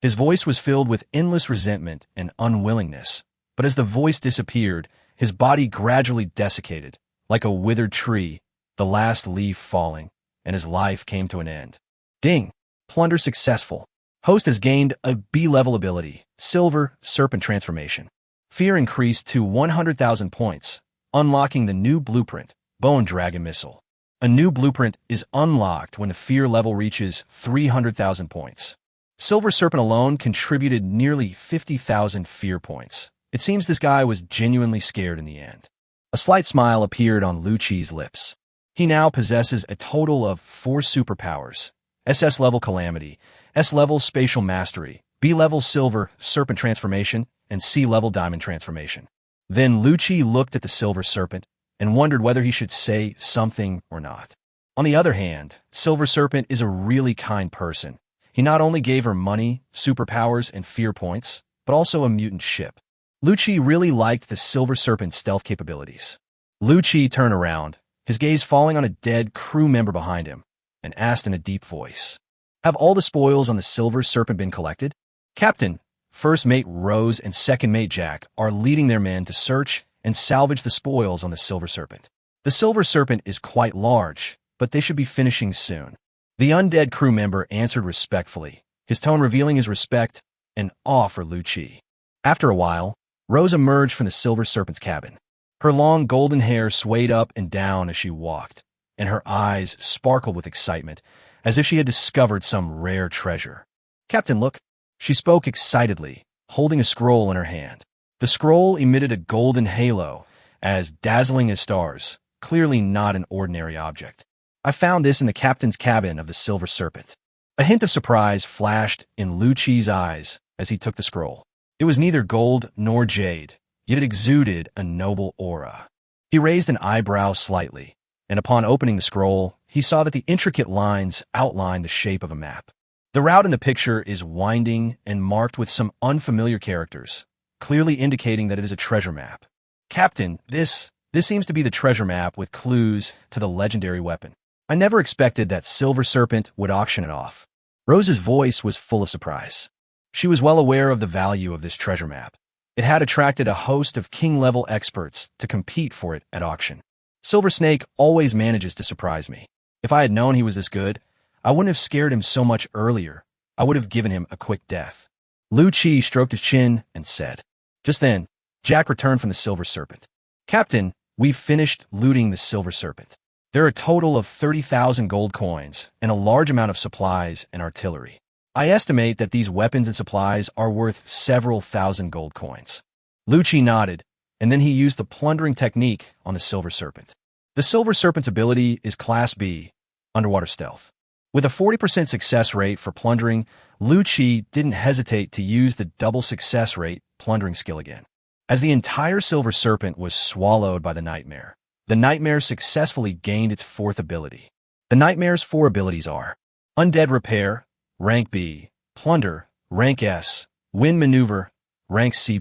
His voice was filled with endless resentment and unwillingness, but as the voice disappeared, his body gradually desiccated, like a withered tree, the last leaf falling, and his life came to an end. Ding! Plunder successful. Host has gained a B-level ability, Silver Serpent Transformation. Fear increased to 100,000 points, unlocking the new blueprint, Bone Dragon Missile. A new blueprint is unlocked when the fear level reaches 300,000 points. Silver Serpent alone contributed nearly 50,000 fear points, It seems this guy was genuinely scared in the end. A slight smile appeared on Lu Chi's lips. He now possesses a total of 4 superpowers: SS-level Calamity, S-level Spatial Mastery, B-level Silver Serpent Transformation, and C-level Diamond Transformation. Then Lu Chi looked at the Silver Serpent and wondered whether he should say something or not. On the other hand, Silver Serpent is a really kind person. He not only gave her money, superpowers, and fear points, but also a mutant ship. Lu Chi really liked the Silver Serpent's stealth capabilities. Lu Chi turned around, his gaze falling on a dead crew member behind him, and asked in a deep voice, "Have all the spoils on the Silver Serpent been collected?" Captain, First Mate Rose and Second Mate Jack are leading their men to search and salvage the spoils on the Silver Serpent. The Silver Serpent is quite large, but they should be finishing soon. The undead crew member answered respectfully, his tone revealing his respect and awe for Lu Chi. After a while, Rose emerged from the Silver Serpent's cabin. Her long golden hair swayed up and down as she walked, and her eyes sparkled with excitement, as if she had discovered some rare treasure. "Captain, look," she spoke excitedly, holding a scroll in her hand. The scroll emitted a golden halo, as dazzling as stars, clearly not an ordinary object. "I found this in the captain's cabin of the Silver Serpent." A hint of surprise flashed in Lu Chi's eyes as he took the scroll. It was neither gold nor jade, yet it exuded a noble aura. He raised an eyebrow slightly, and upon opening the scroll, he saw that the intricate lines outlined the shape of a map. The route in the picture is winding and marked with some unfamiliar characters, clearly indicating that it is a treasure map. "Captain, this seems to be the treasure map with clues to the legendary weapon. I never expected that Silver Serpent would auction it off." Rose's voice was full of surprise. She was well aware of the value of this treasure map. It had attracted a host of king-level experts to compete for it at auction. "Silver Snake always manages to surprise me. If I had known he was this good, I wouldn't have scared him so much earlier. I would have given him a quick death." Lu Chi stroked his chin and said. Just then, Jack returned from the Silver Serpent. "Captain, we've finished looting the Silver Serpent. There are a total of 30,000 gold coins and a large amount of supplies and artillery. I estimate that these weapons and supplies are worth several thousand gold coins." Lu Chi nodded, and then he used the plundering technique on the Silver Serpent. The Silver Serpent's ability is Class B, Underwater Stealth. With a 40% success rate for plundering, Lu Chi didn't hesitate to use the double success rate plundering skill again. As the entire Silver Serpent was swallowed by the Nightmare successfully gained its 4th ability. The Nightmare's 4 abilities are Undead Repair, Rank B, Plunder, Rank S, Wind Maneuver, Rank C+,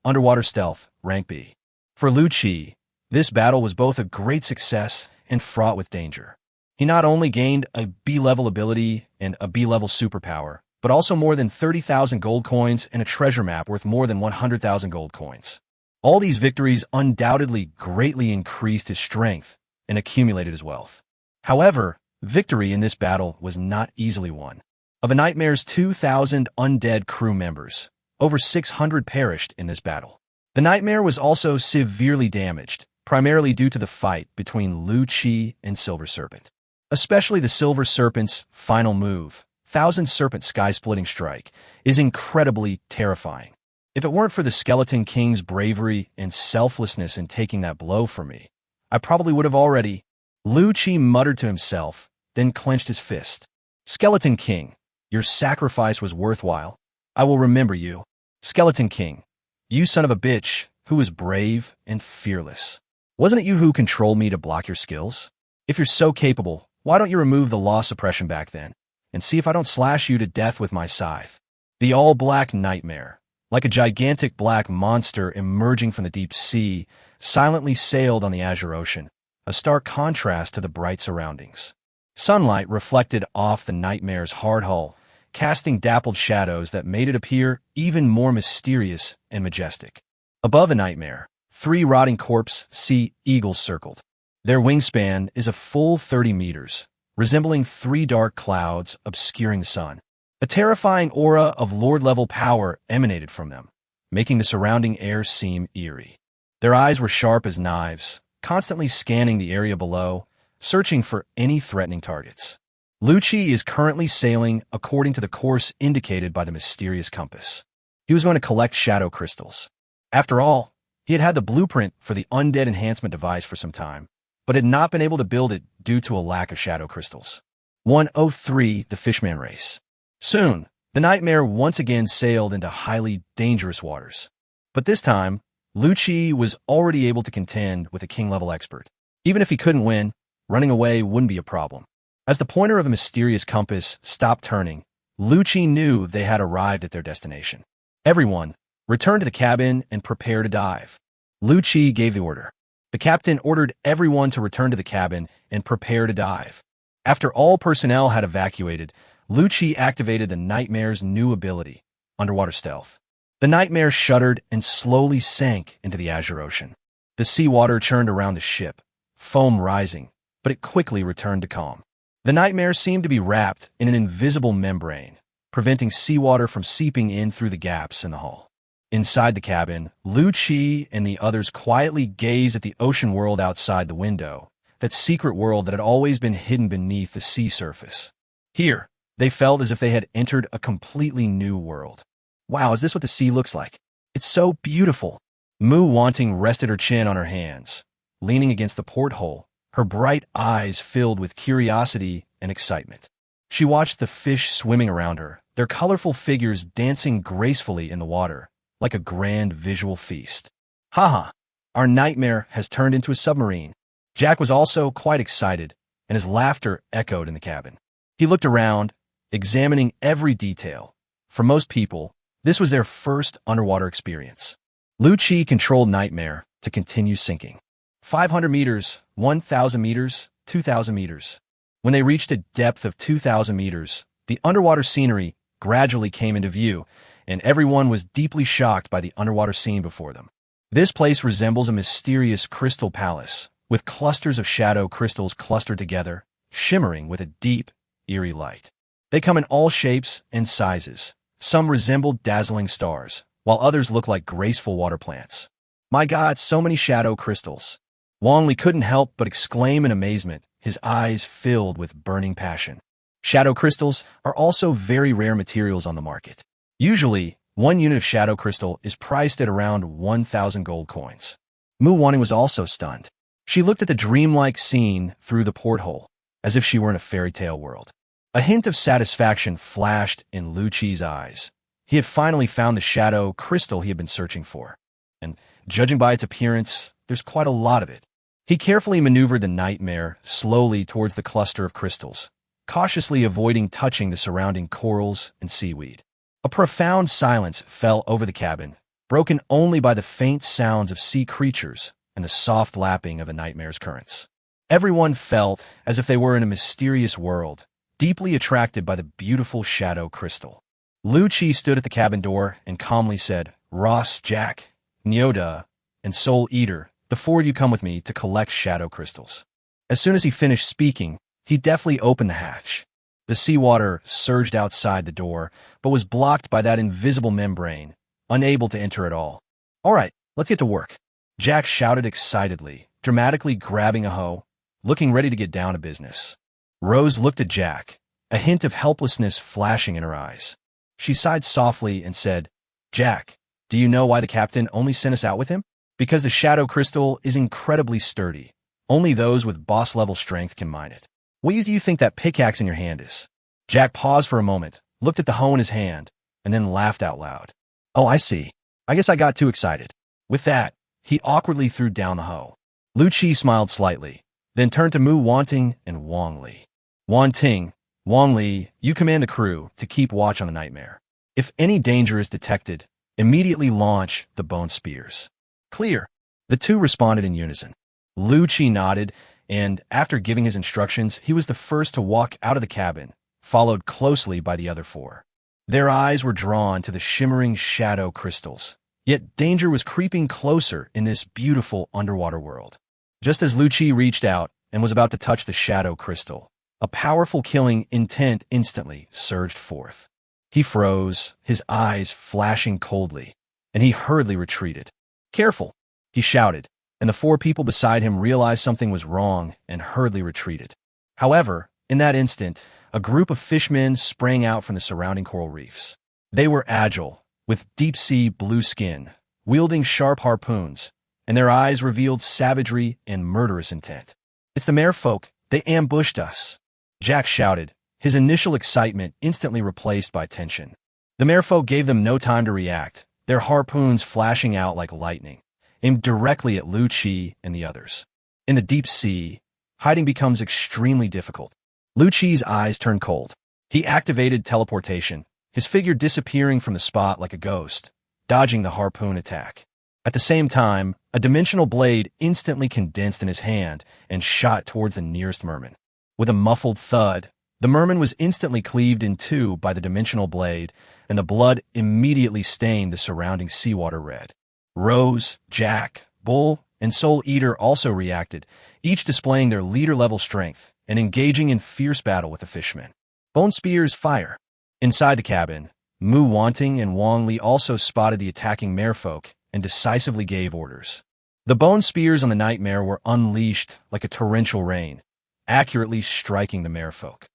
Underwater Stealth, Rank B. For Lu Chi, this battle was both a great success and fraught with danger. He not only gained a B-level ability and a B-level superpower, but also more than 30,000 gold coins and a treasure map worth more than 100,000 gold coins. All these victories undoubtedly greatly increased his strength and accumulated his wealth. However, victory in this battle was not easily won. Of a Nightmare's 2,000 undead crew members, over 600 perished in this battle. The Nightmare was also severely damaged, primarily due to the fight between Lu Chi and Silver Serpent. Especially the Silver Serpent's final move, Thousand Serpent Sky-Splitting Strike, is incredibly terrifying. If it weren't for the Skeleton King's bravery and selflessness in taking that blow for me, I probably would have already... Lu Chi muttered to himself, then clenched his fist. "Skeleton King, your sacrifice was worthwhile. I will remember you. Skeleton King, you son of a bitch who was brave and fearless. Wasn't it you who controlled me to block your skills? If you're so capable, why don't you remove the law suppression back then, and see if I don't slash you to death with my scythe?" The all-black Nightmare, like a gigantic black monster emerging from the deep sea, silently sailed on the azure ocean, a stark contrast to the bright surroundings. Sunlight reflected off the Nightmare's hard hull, casting dappled shadows that made it appear even more mysterious and majestic. Above the Nightmare, 3 rotting corpse sea eagles circled. Their wingspan is a full 30 meters, resembling 3 dark clouds obscuring the sun. A terrifying aura of Lord-level power emanated from them, making the surrounding air seem eerie. Their eyes were sharp as knives, constantly scanning the area below, searching for any threatening targets. Lu Chi is currently sailing according to the course indicated by the mysterious compass. He was going to collect shadow crystals. After all, he had had the blueprint for the undead enhancement device for some time, but had not been able to build it due to a lack of shadow crystals. 103. The Fishman Race. Soon, the nightmare once again sailed into highly dangerous waters. But this time, Lu Chi was already able to contend with a king-level expert. Even if he couldn't win, running away wouldn't be a problem. As the pointer of a mysterious compass stopped turning, Lu Chi knew they had arrived at their destination. Everyone, return to the cabin and prepare to dive. Lu Chi gave the order. The captain ordered everyone to return to the cabin and prepare to dive. After all personnel had evacuated, Lu Chi activated the Nightmare's new ability, underwater stealth. The Nightmare shuddered and slowly sank into the azure ocean. The seawater churned around the ship, foam rising, but it quickly returned to calm. The Nightmare seemed to be wrapped in an invisible membrane, preventing seawater from seeping in through the gaps in the hull. Inside the cabin, Lu Chi and the others quietly gazed at the ocean world outside the window, that secret world that had always been hidden beneath the sea surface. Here, they felt as if they had entered a completely new world. Wow, is this what the sea looks like? It's so beautiful. Mu Wanting rested her chin on her hands, leaning against the porthole, her bright eyes filled with curiosity and excitement. She watched the fish swimming around her, their colorful figures dancing gracefully in the water, like a grand visual feast. Haha, our nightmare has turned into a submarine. Jack was also quite excited, and his laughter echoed in the cabin. He looked around, examining every detail. For most people, this was their first underwater experience. Lu Chi controlled Nightmare to continue sinking. 500 meters, 1,000 meters, 2,000 meters. When they reached a depth of 2,000 meters, the underwater scenery gradually came into view, and everyone was deeply shocked by the underwater scene before them. This place resembles a mysterious crystal palace, with clusters of shadow crystals clustered together, shimmering with a deep, eerie light. They come in all shapes and sizes. Some resembled dazzling stars, while others looked like graceful water plants. My God, so many shadow crystals. Wang Li couldn't help but exclaim in amazement, his eyes filled with burning passion. Shadow crystals are also very rare materials on the market. Usually, 1 unit of shadow crystal is priced at around 1,000 gold coins. Mu Wanting was also stunned. She looked at the dreamlike scene through the porthole, as if she were in a fairy tale world. A hint of satisfaction flashed in Lu Chi's eyes. He had finally found the shadow crystal he had been searching for. And, judging by its appearance, there's quite a lot of it. He carefully maneuvered the Nightmare slowly towards the cluster of crystals, cautiously avoiding touching the surrounding corals and seaweed. A profound silence fell over the cabin, broken only by the faint sounds of sea creatures and the soft lapping of the Nightmare's currents. Everyone felt as if they were in a mysterious world, deeply attracted by the beautiful shadow crystal. Lu Chi stood at the cabin door and calmly said, "Ross, Jack, Nyoda, and Soul Eater, the 4 of you come with me to collect shadow crystals." As soon as he finished speaking, he deftly opened the hatch. The seawater surged outside the door, but was blocked by that invisible membrane, unable to enter at all. "All right, let's get to work," Jack shouted excitedly, dramatically grabbing a hoe, looking ready to get down to business. Rose looked at Jack, a hint of helplessness flashing in her eyes. She sighed softly and said, "Jack, do you know why the captain only sent us out with him? Because the shadow crystal is incredibly sturdy. Only those with boss-level strength can mine it. What use do you think that pickaxe in your hand is?" Jack paused for a moment, looked at the hoe in his hand, and then laughed out loud. "Oh, I see. I guess I got too excited." With that, he awkwardly threw down the hoe. Lu Chi smiled slightly, then turned to Mu Wanting and Wang Li. "Wanting, Wang Li, you command the crew to keep watch on the Nightmare. If any danger is detected, immediately launch the bone spears." "Clear." The two responded in unison. Lu Chi nodded, and after giving his instructions, he was the first to walk out of the cabin, followed closely by the other 4. Their eyes were drawn to the shimmering shadow crystals, yet danger was creeping closer in this beautiful underwater world. Just as Lu Chi reached out and was about to touch the shadow crystal, a powerful killing intent instantly surged forth. He froze, his eyes flashing coldly, and he hurriedly retreated. "Careful," he shouted, and the 4 people beside him realized something was wrong and hurriedly retreated. However, in that instant, a group of fishmen sprang out from the surrounding coral reefs. They were agile, with deep-sea blue skin, wielding sharp harpoons, and their eyes revealed savagery and murderous intent. "It's the merfolk. They ambushed us," Jack shouted, his initial excitement instantly replaced by tension. The merfolk gave them no time to react, their harpoons flashing out like lightning, aimed directly at Lu Qi and the others. In the deep sea, hiding becomes extremely difficult. Lu Qi's eyes turned cold. He activated teleportation, his figure disappearing from the spot like a ghost, dodging the harpoon attack. At the same time, a dimensional blade instantly condensed in his hand and shot towards the nearest merman. With a muffled thud, the merman was instantly cleaved in two by the dimensional blade, and the blood immediately stained the surrounding seawater red. Rose, Jack, Bull, and Soul Eater also reacted, each displaying their leader-level strength and engaging in fierce battle with the fishmen. Bone spears fire. Inside the cabin, Mu Wanting and Wang Li also spotted the attacking merfolk and decisively gave orders. The bone spears on the nightmare were unleashed like a torrential rain, accurately striking the merfolk.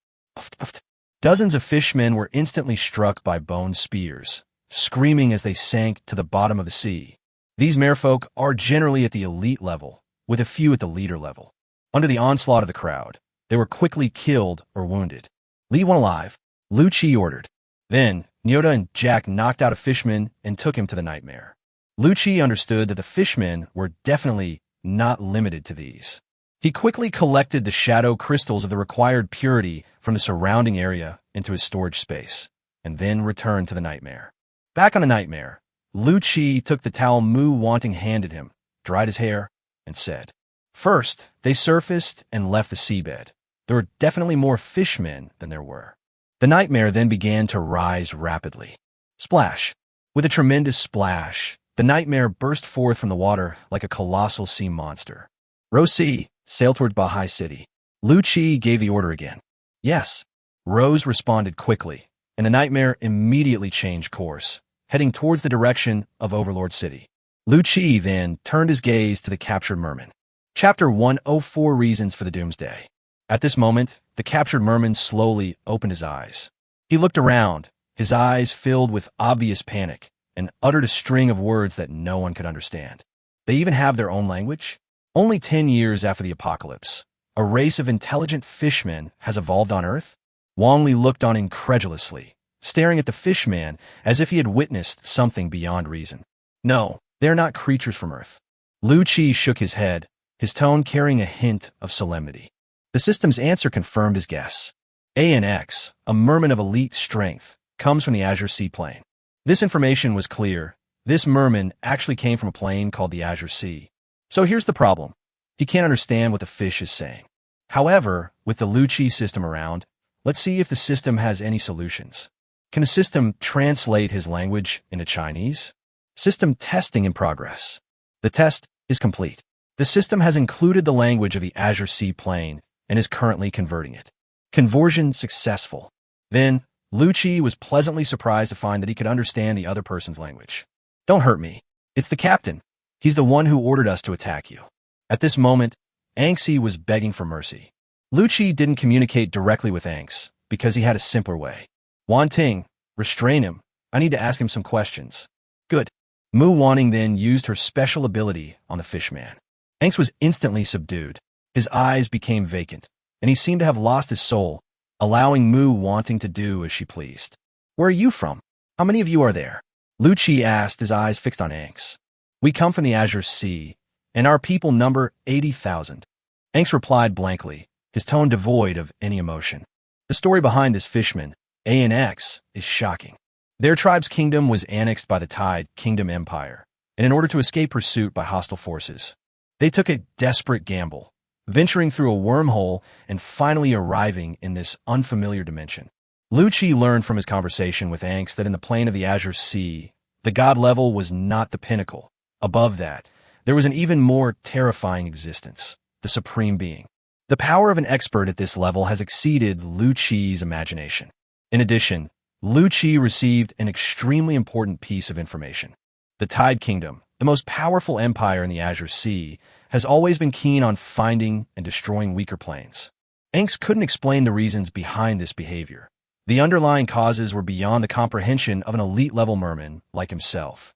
Dozens of fishmen were instantly struck by bone spears, screaming as they sank to the bottom of the sea. These merfolk are generally at the elite level, with a few at the leader level. Under the onslaught of the crowd, they were quickly killed or wounded. "Leave one alive," Lu Qi ordered. Then, Nyota and Jack knocked out a fishman and took him to the nightmare. Lu Qi understood that the fishmen were definitely not limited to these. He quickly collected the shadow crystals of the required purity from the surrounding area into his storage space, and then returned to the nightmare. Back on the nightmare, Lu Qi took the towel Mu Wanting handed him, dried his hair, and said, "First, they surfaced and left the seabed. There were definitely more fishmen than there were." The nightmare then began to rise rapidly. Splash! With a tremendous splash, the nightmare burst forth from the water like a colossal sea monster. "Rose Sea, sail towards Bahai City." Lu Qi gave the order again. "Yes." Rose responded quickly, and the nightmare immediately changed course, heading towards the direction of Overlord City. Lu Qi then turned his gaze to the captured merman. Chapter 104 Reasons for the Doomsday. At this moment, the captured merman slowly opened his eyes. He looked around, his eyes filled with obvious panic, and uttered a string of words that no one could understand. They even have their own language? Only 10 years after the apocalypse, a race of intelligent fishmen has evolved on Earth? Wang Li looked on incredulously, staring at the fishman as if he had witnessed something beyond reason. "No, they are not creatures from Earth." Lu Qi shook his head, his tone carrying a hint of solemnity. The system's answer confirmed his guess. ANX, a merman of elite strength, comes from the Azure Sea Plane. This information was clear. This merman actually came from a plane called the Azure Sea. So here's the problem. He can't understand what the fish is saying. However, with the Lu Qi system around, let's see if the system has any solutions. Can the system translate his language into Chinese? System testing in progress. The test is complete. The system has included the language of the Azure Sea Plane and is currently converting it. Conversion successful. Then, Lu Qi was pleasantly surprised to find that he could understand the other person's language. "Don't hurt me. It's the captain. He's the one who ordered us to attack you." At this moment, Anxi was begging for mercy. Lu Qi didn't communicate directly with Anx because he had a simpler way. "Wanting, restrain him. I need to ask him some questions." "Good." Mu Wanting then used her special ability on the fishman. Anx was instantly subdued. His eyes became vacant, and he seemed to have lost his soul, allowing Mu Wanting to do as she pleased. "Where are you from? How many of you are there?" Lu Qi asked, his eyes fixed on Anx. "We come from the Azure Sea, and our people number 80,000. Anx replied blankly, his tone devoid of any emotion. The story behind this fishman, ANX, is shocking. Their tribe's kingdom was annexed by the Tide Kingdom Empire, and in order to escape pursuit by hostile forces, they took a desperate gamble, venturing through a wormhole and finally arriving in this unfamiliar dimension. Lu Qi learned from his conversation with Anx that in the plane of the Azure Sea, the god level was not the pinnacle. Above that, there was an even more terrifying existence, the Supreme Being. The power of an expert at this level has exceeded Lu Qi's imagination. In addition, Lu Qi received an extremely important piece of information. The Tide Kingdom, the most powerful empire in the Azure Sea, has always been keen on finding and destroying weaker planes. Anx couldn't explain the reasons behind this behavior. The underlying causes were beyond the comprehension of an elite-level merman like himself.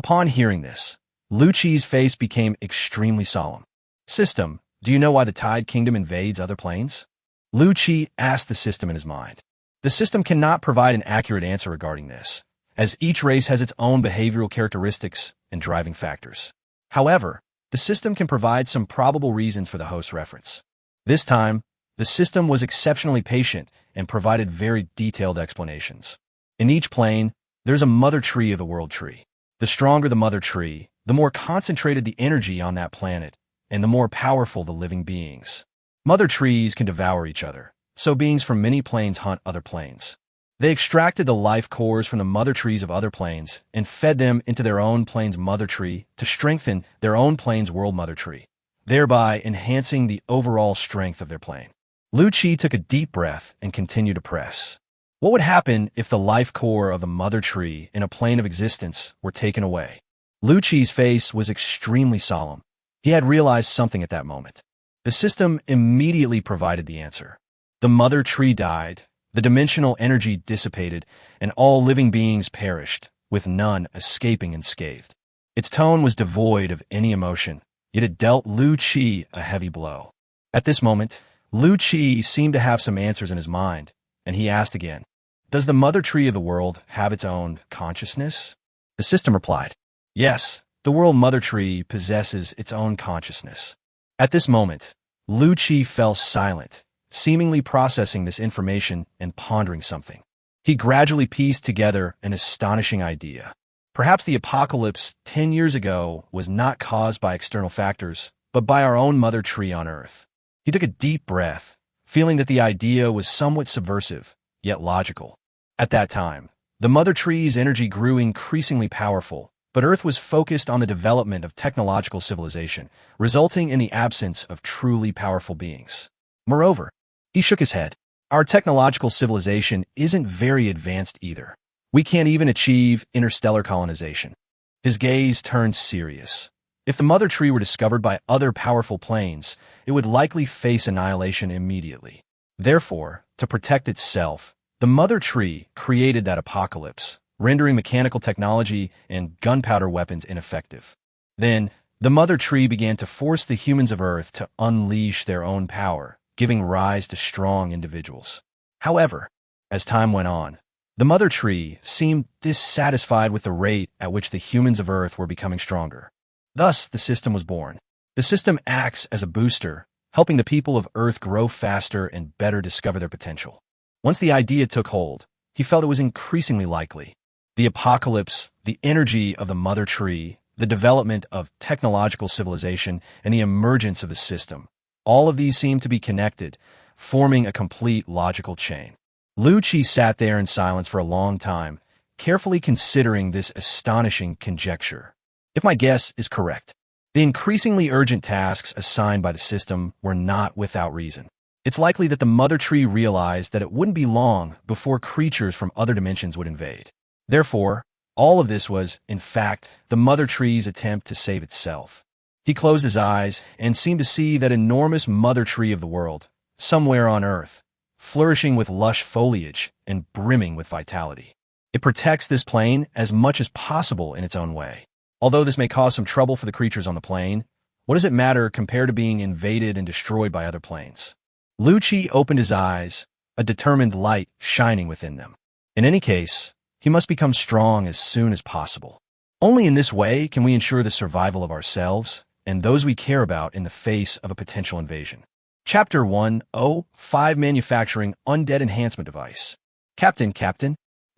Upon hearing this, Lu Qi's face became extremely solemn. System, do you know why the Tide Kingdom invades other planes? Lu Qi asked the system in his mind. The system cannot provide an accurate answer regarding this, as each race has its own behavioral characteristics and driving factors. However, the system can provide some probable reasons for the host's reference. This time, the system was exceptionally patient and provided very detailed explanations. In each plane, there's a mother tree of the world tree. The stronger the mother tree, the more concentrated the energy on that planet, and the more powerful the living beings. Mother trees can devour each other, so beings from many planes hunt other planes. They extracted the life cores from the mother trees of other planes and fed them into their own plane's mother tree to strengthen their own plane's world mother tree, thereby enhancing the overall strength of their plane. Lu Qi took a deep breath and continued to press. What would happen if the life core of the mother tree in a plane of existence were taken away? Lu Qi's face was extremely solemn. He had realized something at that moment. The system immediately provided the answer. The mother tree died, the dimensional energy dissipated, and all living beings perished, with none escaping unscathed. Its tone was devoid of any emotion, yet it dealt Lu Qi a heavy blow. At this moment, Lu Qi seemed to have some answers in his mind, and he asked again, "Does the mother tree of the world have its own consciousness?" The system replied, "Yes, the world mother tree possesses its own consciousness." At this moment, Lu Qi fell silent, seemingly processing this information and pondering something. He gradually pieced together an astonishing idea. Perhaps the apocalypse 10 years ago was not caused by external factors, but by our own mother tree on Earth. He took a deep breath, feeling that the idea was somewhat subversive, yet logical. At that time, the mother tree's energy grew increasingly powerful, but Earth was focused on the development of technological civilization, resulting in the absence of truly powerful beings. Moreover, he shook his head. Our technological civilization isn't very advanced either. We can't even achieve interstellar colonization. His gaze turned serious. If the mother tree were discovered by other powerful planes, it would likely face annihilation immediately. Therefore, to protect itself, the mother tree created that apocalypse, rendering mechanical technology and gunpowder weapons ineffective. Then, the mother tree began to force the humans of Earth to unleash their own power, giving rise to strong individuals. However, as time went on, the mother tree seemed dissatisfied with the rate at which the humans of Earth were becoming stronger. Thus, the system was born. The system acts as a booster, helping the people of Earth grow faster and better discover their potential. Once the idea took hold, he felt it was increasingly likely. The apocalypse, the energy of the mother tree, the development of technological civilization, and the emergence of the system. All of these seemed to be connected, forming a complete logical chain. Lu Qi sat there in silence for a long time, carefully considering this astonishing conjecture. If my guess is correct, the increasingly urgent tasks assigned by the system were not without reason. It's likely that the mother tree realized that it wouldn't be long before creatures from other dimensions would invade. Therefore, all of this was, in fact, the mother tree's attempt to save itself. He closed his eyes and seemed to see that enormous mother tree of the world, somewhere on Earth, flourishing with lush foliage and brimming with vitality. It protects this plane as much as possible in its own way. Although this may cause some trouble for the creatures on the plane, what does it matter compared to being invaded and destroyed by other planes? Lu Qi opened his eyes, a determined light shining within them. In any case, he must become strong as soon as possible. Only in this way can we ensure the survival of ourselves and those we care about in the face of a potential invasion. Chapter 105 Manufacturing Undead Enhancement Device. Captain,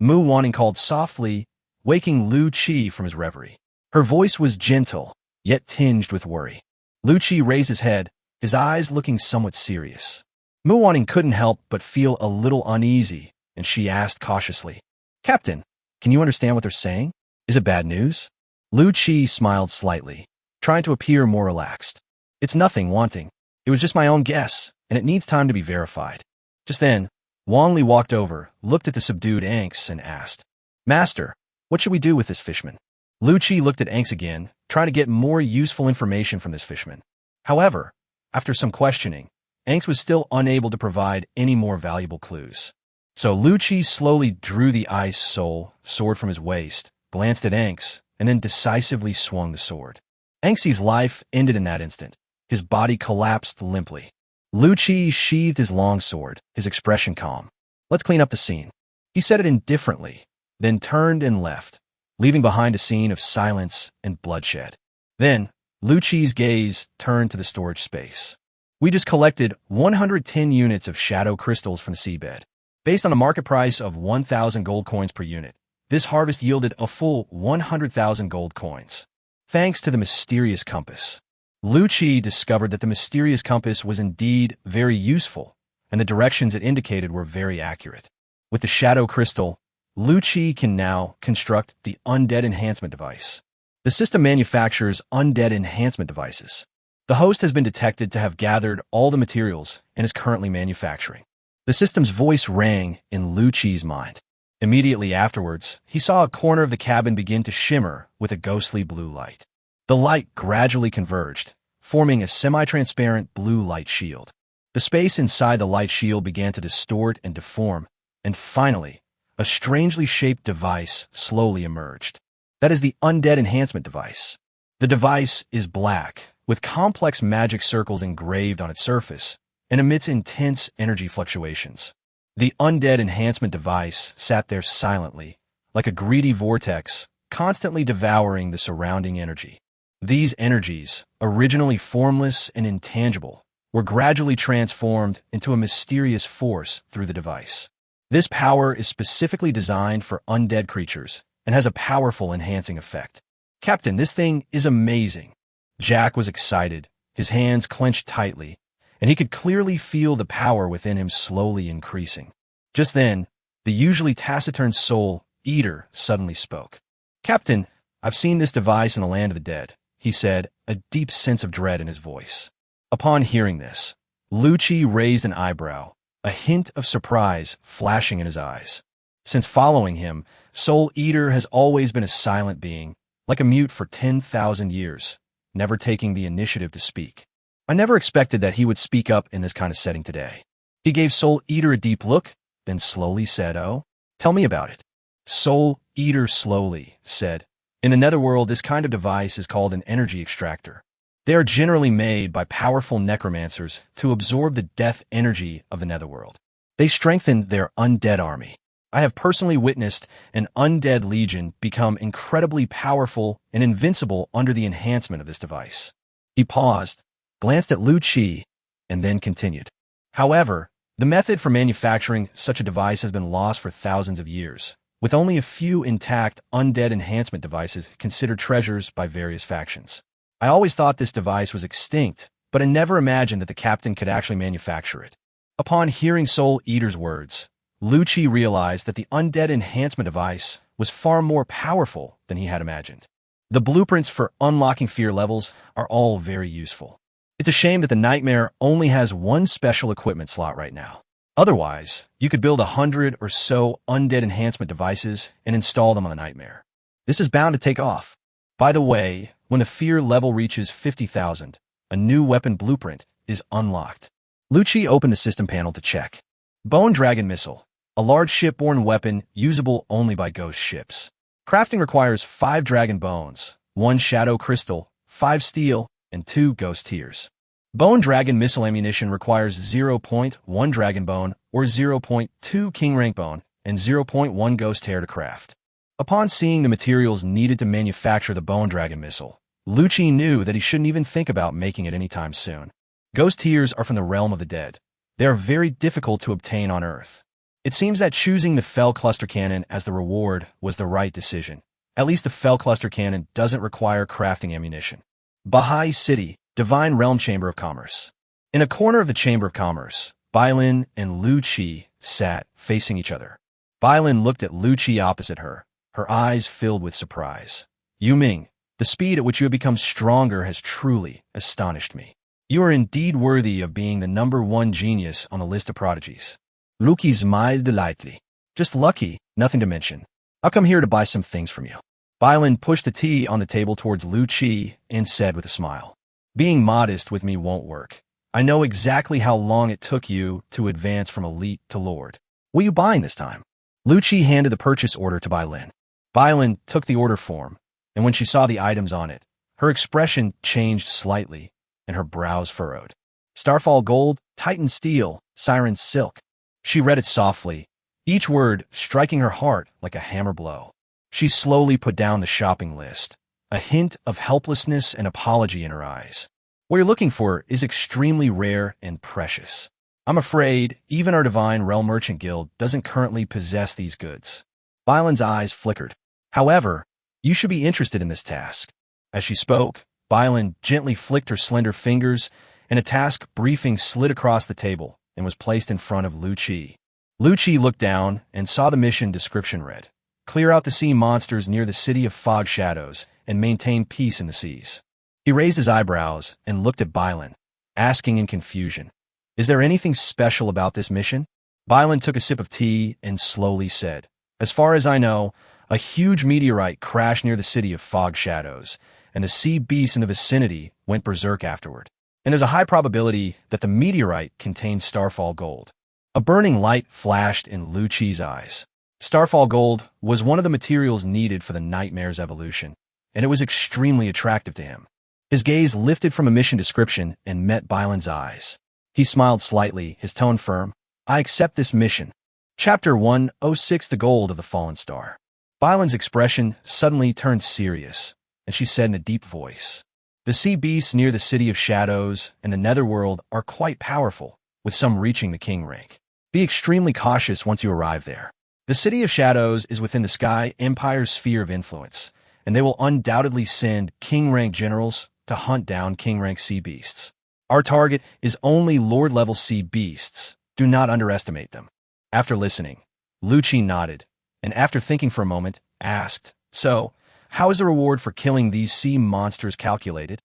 Mu Wanning called softly, waking Lu Qi from his reverie. Her voice was gentle, yet tinged with worry. Lu Qi raised his head, his eyes looking somewhat serious. Mu Wanning couldn't help but feel a little uneasy, and she asked cautiously, "Captain, can you understand what they're saying? Is it bad news?" Lu Qi smiled slightly, trying to appear more relaxed. "It's nothing, Wanting. It was just my own guess, and it needs time to be verified." Just then, Wang Li walked over, looked at the subdued Anx, and asked, "Master, what should we do with this fishman?" Lu Qi looked at Anx again, trying to get more useful information from this fishman. However, after some questioning, Anx was still unable to provide any more valuable clues. So Lu Qi slowly drew the ice soul sword from his waist, glanced at Anx, and then decisively swung the sword. Anxi's life ended in that instant. His body collapsed limply. Lu Qi sheathed his long sword, his expression calm. "Let's clean up the scene." He said it indifferently, then turned and left, leaving behind a scene of silence and bloodshed. Then, Lu Qi's gaze turned to the storage space. "We just collected 110 units of shadow crystals from the seabed. Based on a market price of 1,000 gold coins per unit, this harvest yielded a full 100,000 gold coins. Thanks to the mysterious compass." Lu Qi discovered that the mysterious compass was indeed very useful, and the directions it indicated were very accurate. With the shadow crystal, Lu Qi can now construct the undead enhancement device. The system manufactures undead enhancement devices. The host has been detected to have gathered all the materials and is currently manufacturing. The system's voice rang in Lu Qi's mind. Immediately afterwards, he saw a corner of the cabin begin to shimmer with a ghostly blue light. The light gradually converged, forming a semi-transparent blue light shield. The space inside the light shield began to distort and deform, and finally, a strangely shaped device slowly emerged. That is the undead enhancement device. The device is black, with complex magic circles engraved on its surface, and emits intense energy fluctuations. The undead enhancement device sat there silently, like a greedy vortex, constantly devouring the surrounding energy. These energies, originally formless and intangible, were gradually transformed into a mysterious force through the device. This power is specifically designed for undead creatures and has a powerful enhancing effect. "Captain, this thing is amazing." Jack was excited, his hands clenched tightly, and he could clearly feel the power within him slowly increasing. Just then, the usually taciturn soul eater suddenly spoke. "Captain, I've seen this device in the land of the dead," he said, a deep sense of dread in his voice. Upon hearing this, Lu Qi raised an eyebrow, a hint of surprise flashing in his eyes. Since following him, Soul Eater has always been a silent being, like a mute for 10,000 years, never taking the initiative to speak. I never expected that he would speak up in this kind of setting today. He gave Soul Eater a deep look, then slowly said, "Oh, tell me about it." Soul Eater slowly said, "In the netherworld, this kind of device is called an energy extractor. They are generally made by powerful necromancers to absorb the death energy of the netherworld. They strengthen their undead army. I have personally witnessed an undead legion become incredibly powerful and invincible under the enhancement of this device." He paused, glanced at Lu Qi, and then continued. "However, the method for manufacturing such a device has been lost for thousands of years, with only a few intact undead enhancement devices considered treasures by various factions. I always thought this device was extinct, but I never imagined that the captain could actually manufacture it." Upon hearing Soul Eater's words, Lu Qi realized that the undead enhancement device was far more powerful than he had imagined. The blueprints for unlocking fear levels are all very useful. It's a shame that the Nightmare only has one special equipment slot right now. Otherwise, you could build 100 or so undead enhancement devices and install them on the Nightmare. This is bound to take off. By the way, when the fear level reaches 50,000, a new weapon blueprint is unlocked. Lu Qi opened the system panel to check. Bone Dragon Missile, a large shipborne weapon usable only by ghost ships. Crafting requires 5 dragon bones, 1 shadow crystal, 5 steel, and 2 ghost tears. Bone Dragon Missile ammunition requires 0.1 dragon bone or 0.2 king rank bone and 0.1 ghost tear to craft. Upon seeing the materials needed to manufacture the Bone Dragon Missile, Lu Qi knew that he shouldn't even think about making it anytime soon. Ghost tears are from the realm of the dead. They are very difficult to obtain on Earth. It seems that choosing the Fell Cluster Cannon as the reward was the right decision. At least the Fell Cluster Cannon doesn't require crafting ammunition. Bahai City, Divine Realm Chamber of Commerce. In a corner of the Chamber of Commerce, Bailin and Lu Qi sat facing each other. Bailin looked at Lu Qi opposite her, her eyes filled with surprise. "Yu Ming, the speed at which you have become stronger has truly astonished me. You are indeed worthy of being the #1 genius on the list of prodigies." Lu Qi smiled delightedly. "Just lucky, nothing to mention. I'll come here to buy some things from you." Bailin pushed the tea on the table towards Lu Qi and said with a smile, "Being modest with me won't work. I know exactly how long it took you to advance from elite to lord. What are you buying this time?" Lu Qi handed the purchase order to Bailin. Bailin took the order form, and when she saw the items on it, her expression changed slightly, and her brows furrowed. Starfall gold, Titan steel, Siren silk. She read it softly, each word striking her heart like a hammer blow. She slowly put down the shopping list, a hint of helplessness and apology in her eyes. What you're looking for is extremely rare and precious. I'm afraid even our Divine Realm Merchant Guild doesn't currently possess these goods. Bylan's eyes flickered. However, you should be interested in this task. As she spoke, Bylan gently flicked her slender fingers, and a task briefing slid across the table and was placed in front of Lu Qi. Lu Qi looked down and saw the mission description read: clear out the sea monsters near the city of fog shadows and maintain peace in the seas. He raised his eyebrows and looked at Bylan, asking in confusion, is there anything special about this mission? Bylan took a sip of tea and slowly said, as far as I know, a huge meteorite crashed near the city of fog shadows, and the sea beasts in the vicinity went berserk afterward. And there's a high probability that the meteorite contains starfall gold. A burning light flashed in Lu Qi's eyes. Starfall gold was one of the materials needed for the Nightmare's evolution, and it was extremely attractive to him. His gaze lifted from a mission description and met Bylan's eyes. He smiled slightly, his tone firm. I accept this mission. Chapter 106, The Gold of the Fallen Star. Bylan's expression suddenly turned serious, and she said in a deep voice, the sea beasts near the City of Shadows and the Netherworld are quite powerful, with some reaching the king rank. Be extremely cautious once you arrive there. The City of Shadows is within the Sky Empire's sphere of influence, and they will undoubtedly send king-rank generals to hunt down king-rank sea beasts. Our target is only Lord-level sea beasts. Do not underestimate them. After listening, Lu Qi nodded, and after thinking for a moment, asked, so, how is the reward for killing these sea monsters calculated?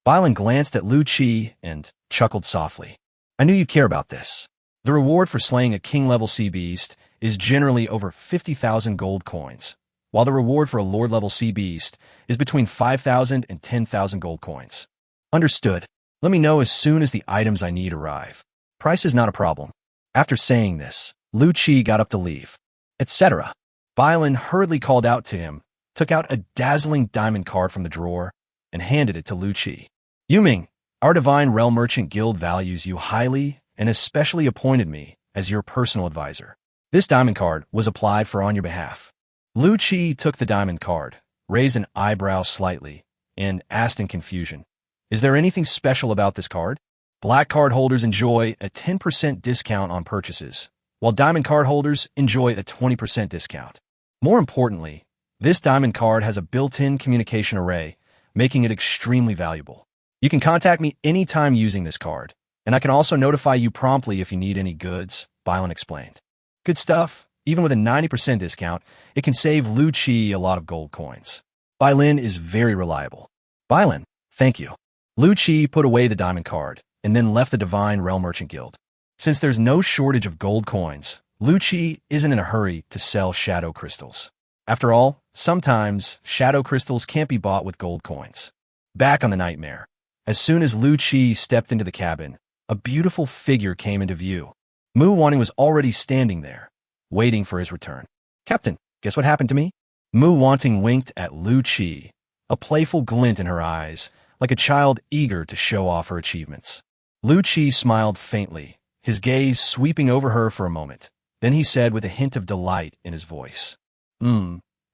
Bylan glanced at Lu Qi and chuckled softly. I knew you'd care about this. The reward for slaying a king-level sea beast is generally over 50,000 gold coins, while the reward for a lord-level sea beast is between 5,000 and 10,000 gold coins. Understood. Let me know as soon as the items I need arrive. Price is not a problem. After saying this, Lu Qi got up to leave. Etc. Bylan hurriedly called out to him, took out a dazzling diamond card from the drawer, and handed it to Lu Qi. Yuming, our Divine Realm Merchant Guild values you highly and especially appointed me as your personal advisor. This diamond card was applied for on your behalf. Lu Qi took the diamond card, raised an eyebrow slightly, and asked in confusion, is there anything special about this card? Black card holders enjoy a 10% discount on purchases, while diamond card holders enjoy a 20% discount. More importantly, this diamond card has a built-in communication array, making it extremely valuable. You can contact me anytime using this card, and I can also notify you promptly if you need any goods, Bylan explained. Good stuff. Even with a 90% discount, it can save Lu Qi a lot of gold coins. Bylan is very reliable. Bylan, thank you. Lu Qi put away the diamond card and then left the Divine Realm Merchant Guild. Since there's no shortage of gold coins, Lu Qi isn't in a hurry to sell shadow crystals. After all, sometimes shadow crystals can't be bought with gold coins. Back on the Nightmare, as soon as Lu Qi stepped into the cabin, a beautiful figure came into view. Mu Wanting was already standing there, waiting for his return. Captain, guess what happened to me? Mu Wanting winked at Lu Qi, a playful glint in her eyes, like a child eager to show off her achievements. Lu Qi smiled faintly, his gaze sweeping over her for a moment. Then he said with a hint of delight in his voice,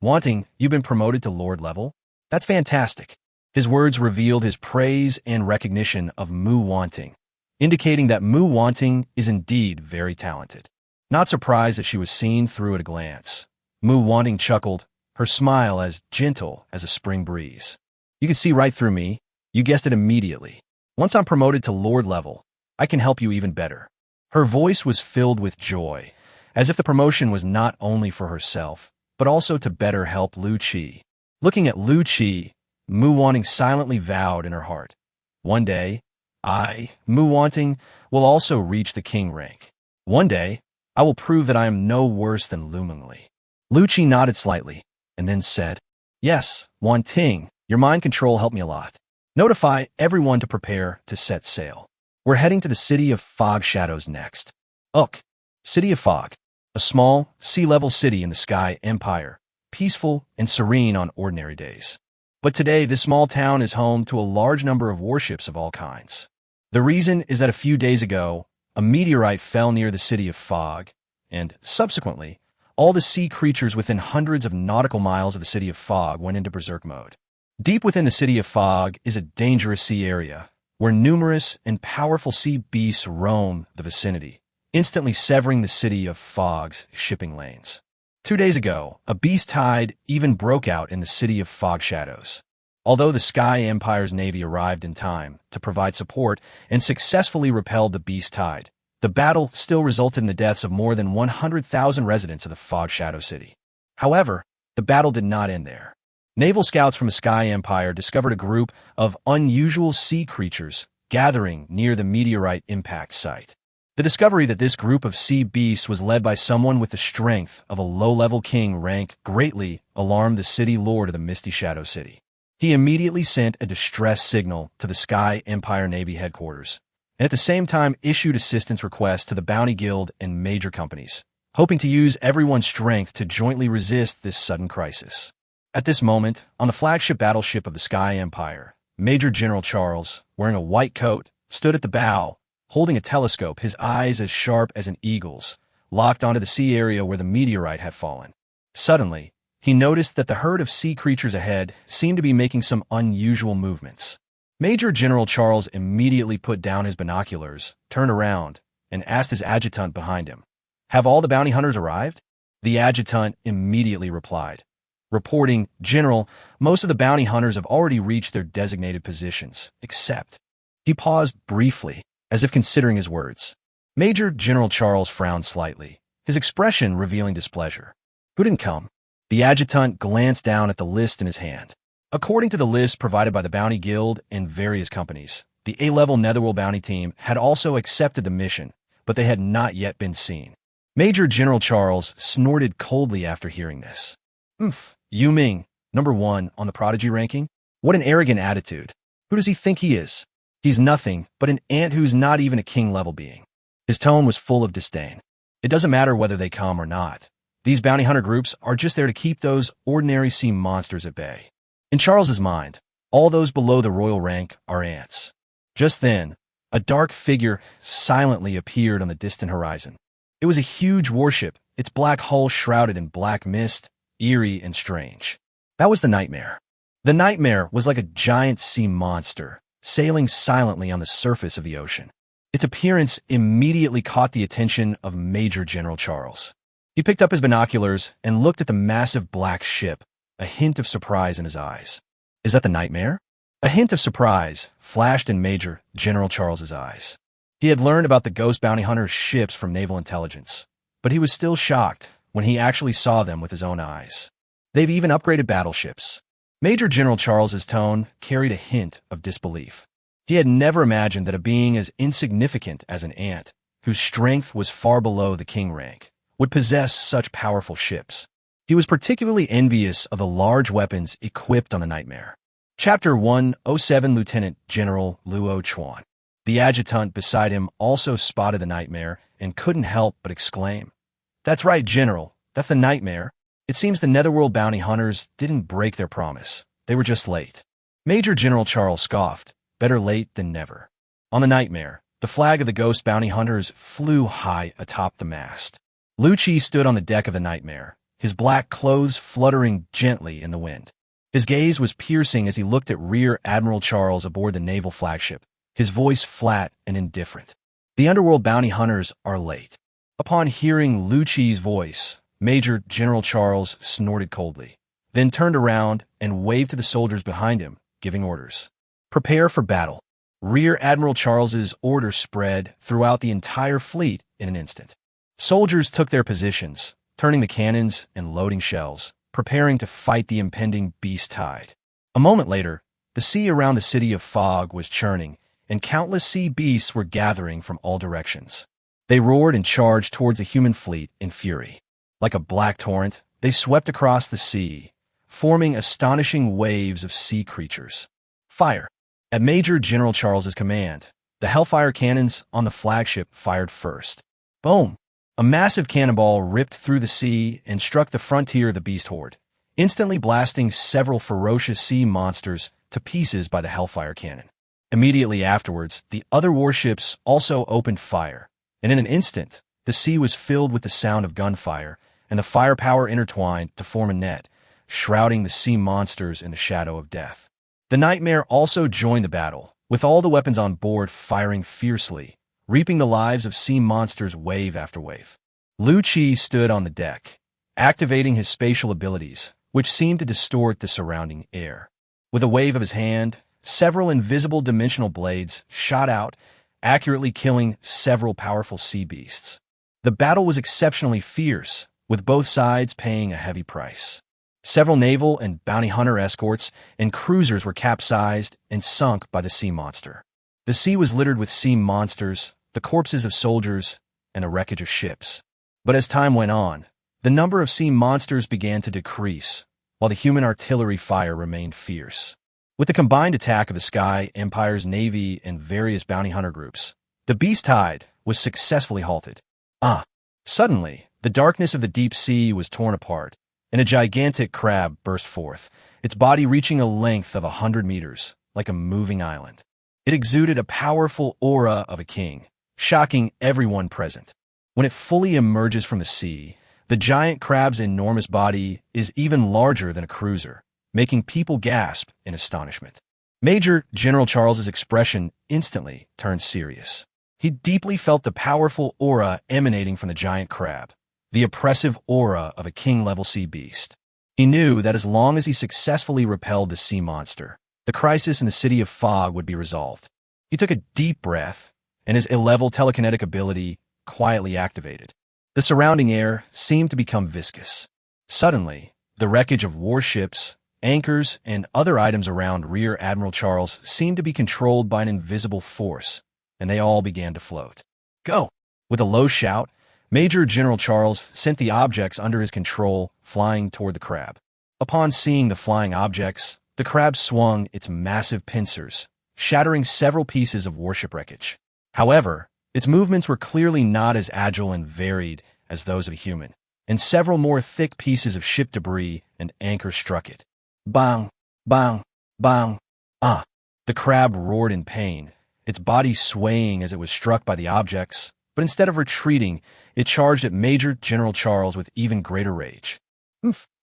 Wanting, you've been promoted to Lord level? That's fantastic. His words revealed his praise and recognition of Mu Wanting, indicating that Mu Wanting is indeed very talented. Not surprised that she was seen through at a glance, Mu Wanting chuckled, her smile as gentle as a spring breeze. You can see right through me. You guessed it immediately. Once I'm promoted to Lord level, I can help you even better. Her voice was filled with joy, as if the promotion was not only for herself, but also to better help Lu Qi. Looking at Lu Qi, Mu Wanting silently vowed in her heart, one day, I, Mu Wanting, will also reach the king rank. One day, I will prove that I am no worse than Lumingli. Lu Qi nodded slightly, and then said, yes, Wanting, your mind control helped me a lot. Notify everyone to prepare to set sail. We're heading to the City of Fog Shadows next. Uk, City of Fog, a small, sea-level city in the Sky Empire, peaceful and serene on ordinary days. But today, this small town is home to a large number of warships of all kinds. The reason is that a few days ago, a meteorite fell near the city of Fog, and subsequently, all the sea creatures within hundreds of nautical miles of the city of Fog went into berserk mode. Deep within the city of Fog is a dangerous sea area, where numerous and powerful sea beasts roam the vicinity, instantly severing the city of Fog's shipping lanes. 2 days ago, a beast tide even broke out in the city of Fog Shadows. Although the Sky Empire's navy arrived in time to provide support and successfully repelled the beast tide, the battle still resulted in the deaths of more than 100,000 residents of the Fog Shadow City. However, the battle did not end there. Naval scouts from the Sky Empire discovered a group of unusual sea creatures gathering near the meteorite impact site. The discovery that this group of sea beasts was led by someone with the strength of a low-level king rank greatly alarmed the city lord of the Misty Shadow City. He immediately sent a distress signal to the Sky Empire Navy headquarters, and at the same time issued assistance requests to the Bounty Guild and major companies, hoping to use everyone's strength to jointly resist this sudden crisis. At this moment, on the flagship battleship of the Sky Empire, Major General Charles, wearing a white coat, stood at the bow, holding a telescope, his eyes as sharp as an eagle's, locked onto the sea area where the meteorite had fallen. Suddenly, he noticed that the herd of sea creatures ahead seemed to be making some unusual movements. Major General Charles immediately put down his binoculars, turned around, and asked his adjutant behind him, "Have all the bounty hunters arrived?" The adjutant immediately replied, reporting, "General, most of the bounty hunters have already reached their designated positions, except—" He paused briefly, as if considering his words. Major General Charles frowned slightly, his expression revealing displeasure. "Who didn't come?" The adjutant glanced down at the list in his hand. According to the list provided by the Bounty Guild and various companies, the A-level Netherworld bounty team had also accepted the mission, but they had not yet been seen. Major General Charles snorted coldly after hearing this. Yu Ming, #1 on the Prodigy ranking? What an arrogant attitude. Who does he think he is? He's nothing but an ant who's not even a king-level being. His tone was full of disdain. It doesn't matter whether they come or not. These bounty hunter groups are just there to keep those ordinary sea monsters at bay. In Charles's mind, all those below the royal rank are ants. Just then, a dark figure silently appeared on the distant horizon. It was a huge warship, its black hull shrouded in black mist, eerie and strange. That was the Nightmare. The Nightmare was like a giant sea monster, sailing silently on the surface of the ocean. Its appearance immediately caught the attention of Major General Charles. He picked up his binoculars and looked at the massive black ship, a hint of surprise in his eyes. "Is that the Nightmare?" A hint of surprise flashed in Major General Charles's eyes. He had learned about the ghost bounty hunter ships from naval intelligence, but he was still shocked when he actually saw them with his own eyes. They've even upgraded battleships. Major General Charles's tone carried a hint of disbelief. He had never imagined that a being as insignificant as an ant, whose strength was far below the king rank, would possess such powerful ships. He was particularly envious of the large weapons equipped on the Nightmare. Chapter 107 Lieutenant General Luo Chuan. The adjutant beside him also spotted the Nightmare and couldn't help but exclaim, "That's right, General. That's the Nightmare. It seems the Netherworld bounty hunters didn't break their promise. They were just late." Major General Charles scoffed, better late than never. On the Nightmare, the flag of the ghost bounty hunters flew high atop the mast. Lu Chi stood on the deck of the Nightmare, his black clothes fluttering gently in the wind. His gaze was piercing as he looked at Rear Admiral Charles aboard the naval flagship, his voice flat and indifferent. "The underworld bounty hunters are late." Upon hearing Lu Chi's voice, Major General Charles snorted coldly, then turned around and waved to the soldiers behind him, giving orders. "Prepare for battle." Rear Admiral Charles's order spread throughout the entire fleet in an instant. Soldiers took their positions, turning the cannons and loading shells, preparing to fight the impending beast tide. A moment later, the sea around the city of Fog was churning, and countless sea beasts were gathering from all directions. They roared and charged towards the human fleet in fury. Like a black torrent, they swept across the sea, forming astonishing waves of sea creatures. Fire! At Major General Charles's command, the Hellfire cannons on the flagship fired first. Boom! A massive cannonball ripped through the sea and struck the frontier of the beast horde, instantly blasting several ferocious sea monsters to pieces by the Hellfire cannon. Immediately afterwards, the other warships also opened fire, and in an instant, the sea was filled with the sound of gunfire, and the firepower intertwined to form a net, shrouding the sea monsters in the shadow of death. The Nightmare also joined the battle, with all the weapons on board firing fiercely, reaping the lives of sea monsters wave after wave. Lu Qi stood on the deck, activating his spatial abilities, which seemed to distort the surrounding air. With a wave of his hand, several invisible dimensional blades shot out, accurately killing several powerful sea beasts. The battle was exceptionally fierce, with both sides paying a heavy price. Several naval and bounty hunter escorts and cruisers were capsized and sunk by the sea monster. The sea was littered with sea monsters, the corpses of soldiers, and the wreckage of ships. But as time went on, the number of sea monsters began to decrease, while the human artillery fire remained fierce. With the combined attack of the Sky Empire's navy and various bounty hunter groups, the beast tide was successfully halted. Suddenly, the darkness of the deep sea was torn apart, and a gigantic crab burst forth, its body reaching a length of 100 meters, like a moving island. It exuded a powerful aura of a king, shocking everyone present. When it fully emerges from the sea, the giant crab's enormous body is even larger than a cruiser, making people gasp in astonishment. Major General Charles's expression instantly turned serious. He deeply felt the powerful aura emanating from the giant crab, the oppressive aura of a king-level sea beast. He knew that as long as he successfully repelled the sea monster, the crisis in the City of Fog would be resolved. He took a deep breath, and his ill-level telekinetic ability quietly activated. The surrounding air seemed to become viscous. Suddenly, the wreckage of warships, anchors, and other items around Rear Admiral Charles seemed to be controlled by an invisible force, and they all began to float. Go! With a low shout, Major General Charles sent the objects under his control flying toward the crab. Upon seeing the flying objects, the crab swung its massive pincers, shattering several pieces of warship wreckage. However, its movements were clearly not as agile and varied as those of a human, and several more thick pieces of ship debris and anchors struck it. Bang! Bang! Bang! The crab roared in pain, its body swaying as it was struck by the objects, but instead of retreating, it charged at Major General Charles with even greater rage.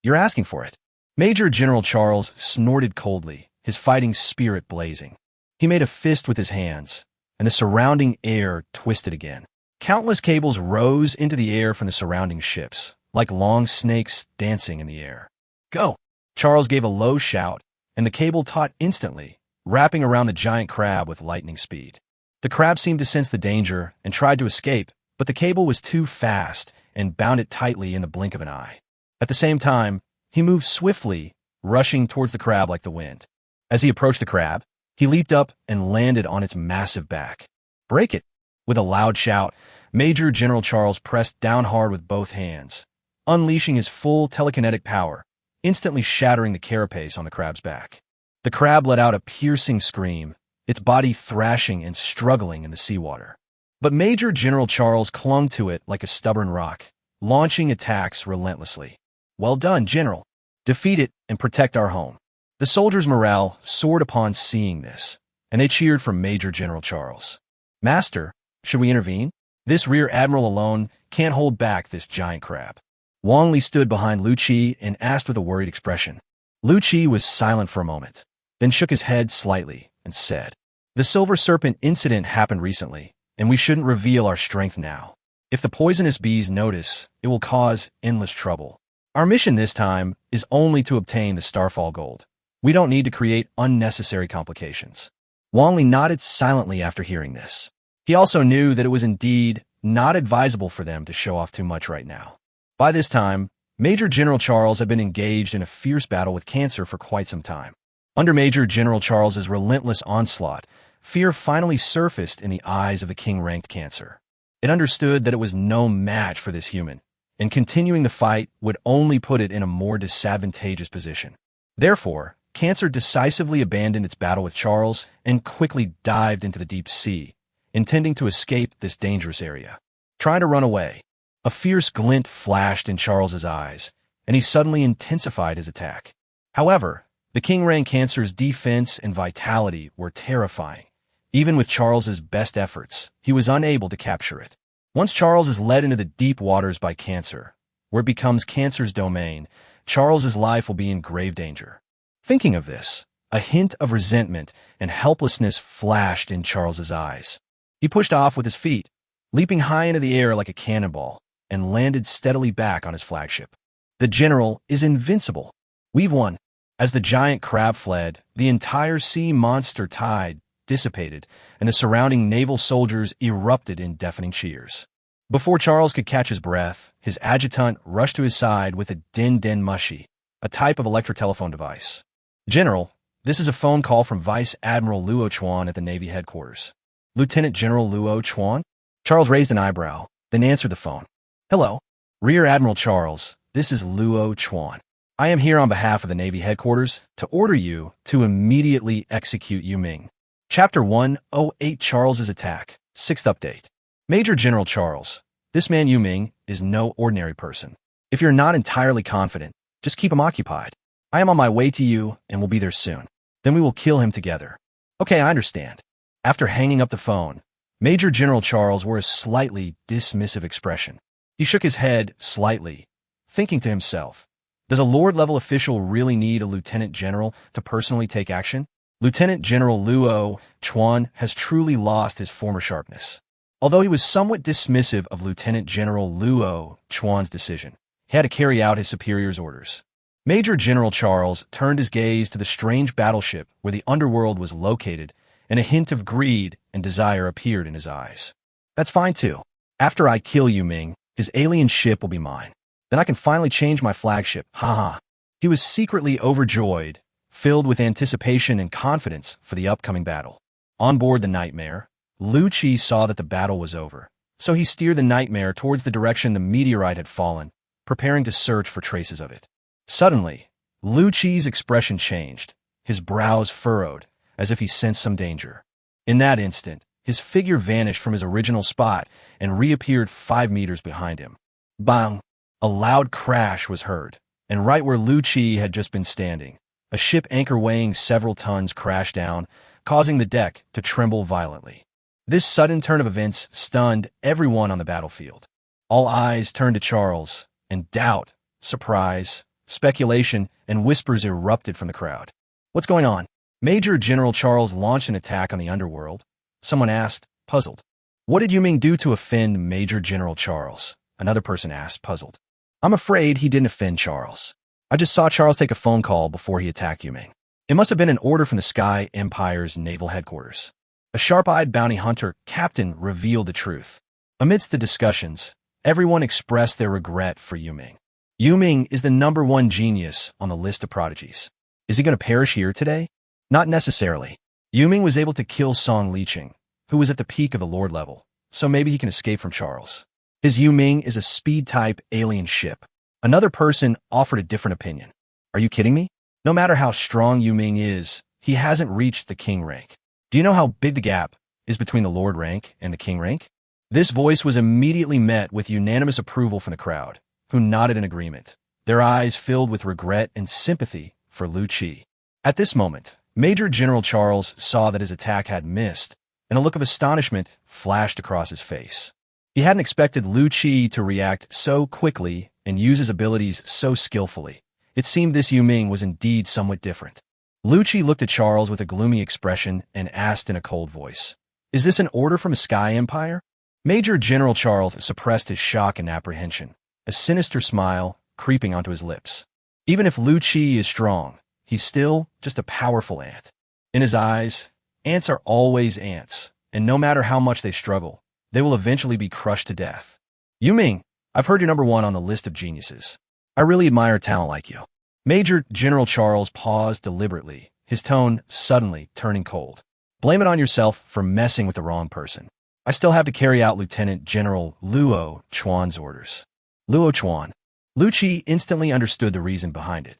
You're asking for it. Major General Charles snorted coldly, his fighting spirit blazing. He made a fist with his hands, and the surrounding air twisted again. Countless cables rose into the air from the surrounding ships, like long snakes dancing in the air. Go! Charles gave a low shout, and the cable taut instantly, wrapping around the giant crab with lightning speed. The crab seemed to sense the danger and tried to escape, but the cable was too fast and bound it tightly in the blink of an eye. At the same time, he moved swiftly, rushing towards the crab like the wind. As he approached the crab, he leaped up and landed on its massive back. Break it! With a loud shout, Major General Charles pressed down hard with both hands, unleashing his full telekinetic power, instantly shattering the carapace on the crab's back. The crab let out a piercing scream, its body thrashing and struggling in the seawater. But Major General Charles clung to it like a stubborn rock, launching attacks relentlessly. Well done, General. Defeat it and protect our home. The soldiers' morale soared upon seeing this, and they cheered for Major General Charles. Master, should we intervene? This Rear Admiral alone can't hold back this giant crab. Wang Li stood behind Lu Qi and asked with a worried expression. Lu Qi was silent for a moment, then shook his head slightly and said, The Silver Serpent incident happened recently, and we shouldn't reveal our strength now. If the poisonous bees notice, it will cause endless trouble. Our mission this time is only to obtain the Starfall Gold. We don't need to create unnecessary complications. Wang Li nodded silently after hearing this. He also knew that it was indeed not advisable for them to show off too much right now. By this time, Major General Charles had been engaged in a fierce battle with cancer for quite some time. Under Major General Charles's relentless onslaught, fear finally surfaced in the eyes of the king-ranked cancer. It understood that it was no match for this human, and continuing the fight would only put it in a more disadvantageous position. Therefore, Cancer decisively abandoned its battle with Charles and quickly dived into the deep sea, intending to escape this dangerous area. Trying to run away, a fierce glint flashed in Charles's eyes, and he suddenly intensified his attack. However, the king rank Cancer's defense and vitality were terrifying. Even with Charles's best efforts, he was unable to capture it. Once Charles is led into the deep waters by Cancer, where it becomes Cancer's domain, Charles's life will be in grave danger. Thinking of this, a hint of resentment and helplessness flashed in Charles's eyes. He pushed off with his feet, leaping high into the air like a cannonball, and landed steadily back on his flagship. The general is invincible. We've won. As the giant crab fled, the entire sea monster tide dissipated, and the surrounding naval soldiers erupted in deafening cheers. Before Charles could catch his breath, his adjutant rushed to his side with a din-din mushi, a type of electrotelephone device. "General, this is a phone call from Vice Admiral Luo Chuan at the Navy headquarters." "Lieutenant General Luo Chuan?" Charles raised an eyebrow, then answered the phone. "Hello, Rear Admiral Charles, this is Luo Chuan. I am here on behalf of the Navy headquarters to order you to immediately execute Yu Ming." Chapter 108 Charles's Attack, 6th Update. Major General Charles, this man Yu Ming is no ordinary person. If you're not entirely confident, just keep him occupied. I am on my way to you and will be there soon. Then we will kill him together. Okay, I understand. After hanging up the phone, Major General Charles wore a slightly dismissive expression. He shook his head slightly, thinking to himself, does a Lord-level official really need a Lieutenant General to personally take action? Lieutenant General Luo Chuan has truly lost his former sharpness. Although he was somewhat dismissive of Lieutenant General Luo Chuan's decision, he had to carry out his superior's orders. Major General Charles turned his gaze to the strange battleship where the underworld was located, and a hint of greed and desire appeared in his eyes. That's fine too. After I kill Yu Ming, his alien ship will be mine. Then I can finally change my flagship. Haha. He was secretly overjoyed, filled with anticipation and confidence for the upcoming battle. On board the Nightmare, Lu Chi saw that the battle was over, so he steered the Nightmare towards the direction the meteorite had fallen, preparing to search for traces of it. Suddenly, Lu Chi's expression changed, his brows furrowed, as if he sensed some danger. In that instant, his figure vanished from his original spot and reappeared 5 meters behind him. Bang! A loud crash was heard, and right where Lu Chi had just been standing, a ship anchor weighing several tons crashed down, causing the deck to tremble violently. This sudden turn of events stunned everyone on the battlefield. All eyes turned to Charles, and doubt, surprise, speculation, and whispers erupted from the crowd. What's going on? Major General Charles launched an attack on the underworld. Someone asked, puzzled. What did Yu Ming do to offend Major General Charles? Another person asked, puzzled. I'm afraid he didn't offend Charles. I just saw Charles take a phone call before he attacked Yu Ming. It must have been an order from the Sky Empire's naval headquarters. A sharp-eyed bounty hunter captain revealed the truth. Amidst the discussions, everyone expressed their regret for Yu Ming. Yu Ming is the #1 genius on the list of prodigies. Is he going to perish here today? Not necessarily. Yu Ming was able to kill Song Liqing, who was at the peak of the Lord level, so maybe he can escape from Charles. His Yu Ming is a speed-type alien ship. Another person offered a different opinion. Are you kidding me? No matter how strong Yu Ming is, he hasn't reached the king rank. Do you know how big the gap is between the Lord rank and the king rank? This voice was immediately met with unanimous approval from the crowd, who nodded in agreement, their eyes filled with regret and sympathy for Lu Chi. At this moment, Major General Charles saw that his attack had missed, and a look of astonishment flashed across his face. He hadn't expected Lu Chi to react so quickly and use his abilities so skillfully. It seemed this Yu Ming was indeed somewhat different. Lu Chi looked at Charles with a gloomy expression and asked in a cold voice, "Is this an order from a Sky Empire?" Major General Charles suppressed his shock and apprehension, a sinister smile creeping onto his lips. Even if Lu Chi is strong, he's still just a powerful ant. In his eyes, ants are always ants, and no matter how much they struggle, they will eventually be crushed to death. Yu Ming, I've heard you're #1 on the list of geniuses. I really admire talent like you. Major General Charles paused deliberately, his tone suddenly turning cold. Blame it on yourself for messing with the wrong person. I still have to carry out Lieutenant General Luo Chuan's orders. Luo Chuan. Lu Chi instantly understood the reason behind it.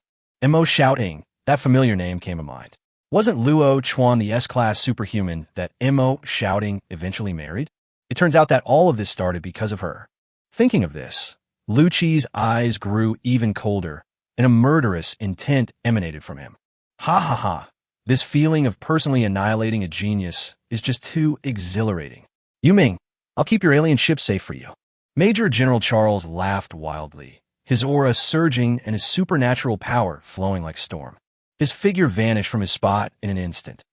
Mo Shouting, that familiar name came to mind. Wasn't Luo Chuan the S-class superhuman that Mo Shouting eventually married? It turns out that all of this started because of her. Thinking of this, Lu Qi's eyes grew even colder, and a murderous intent emanated from him. Ha ha ha. This feeling of personally annihilating a genius is just too exhilarating. Yuming, I'll keep your alien ship safe for you. Major General Charles laughed wildly, his aura surging and his supernatural power flowing like storm. His figure vanished from his spot in an instant.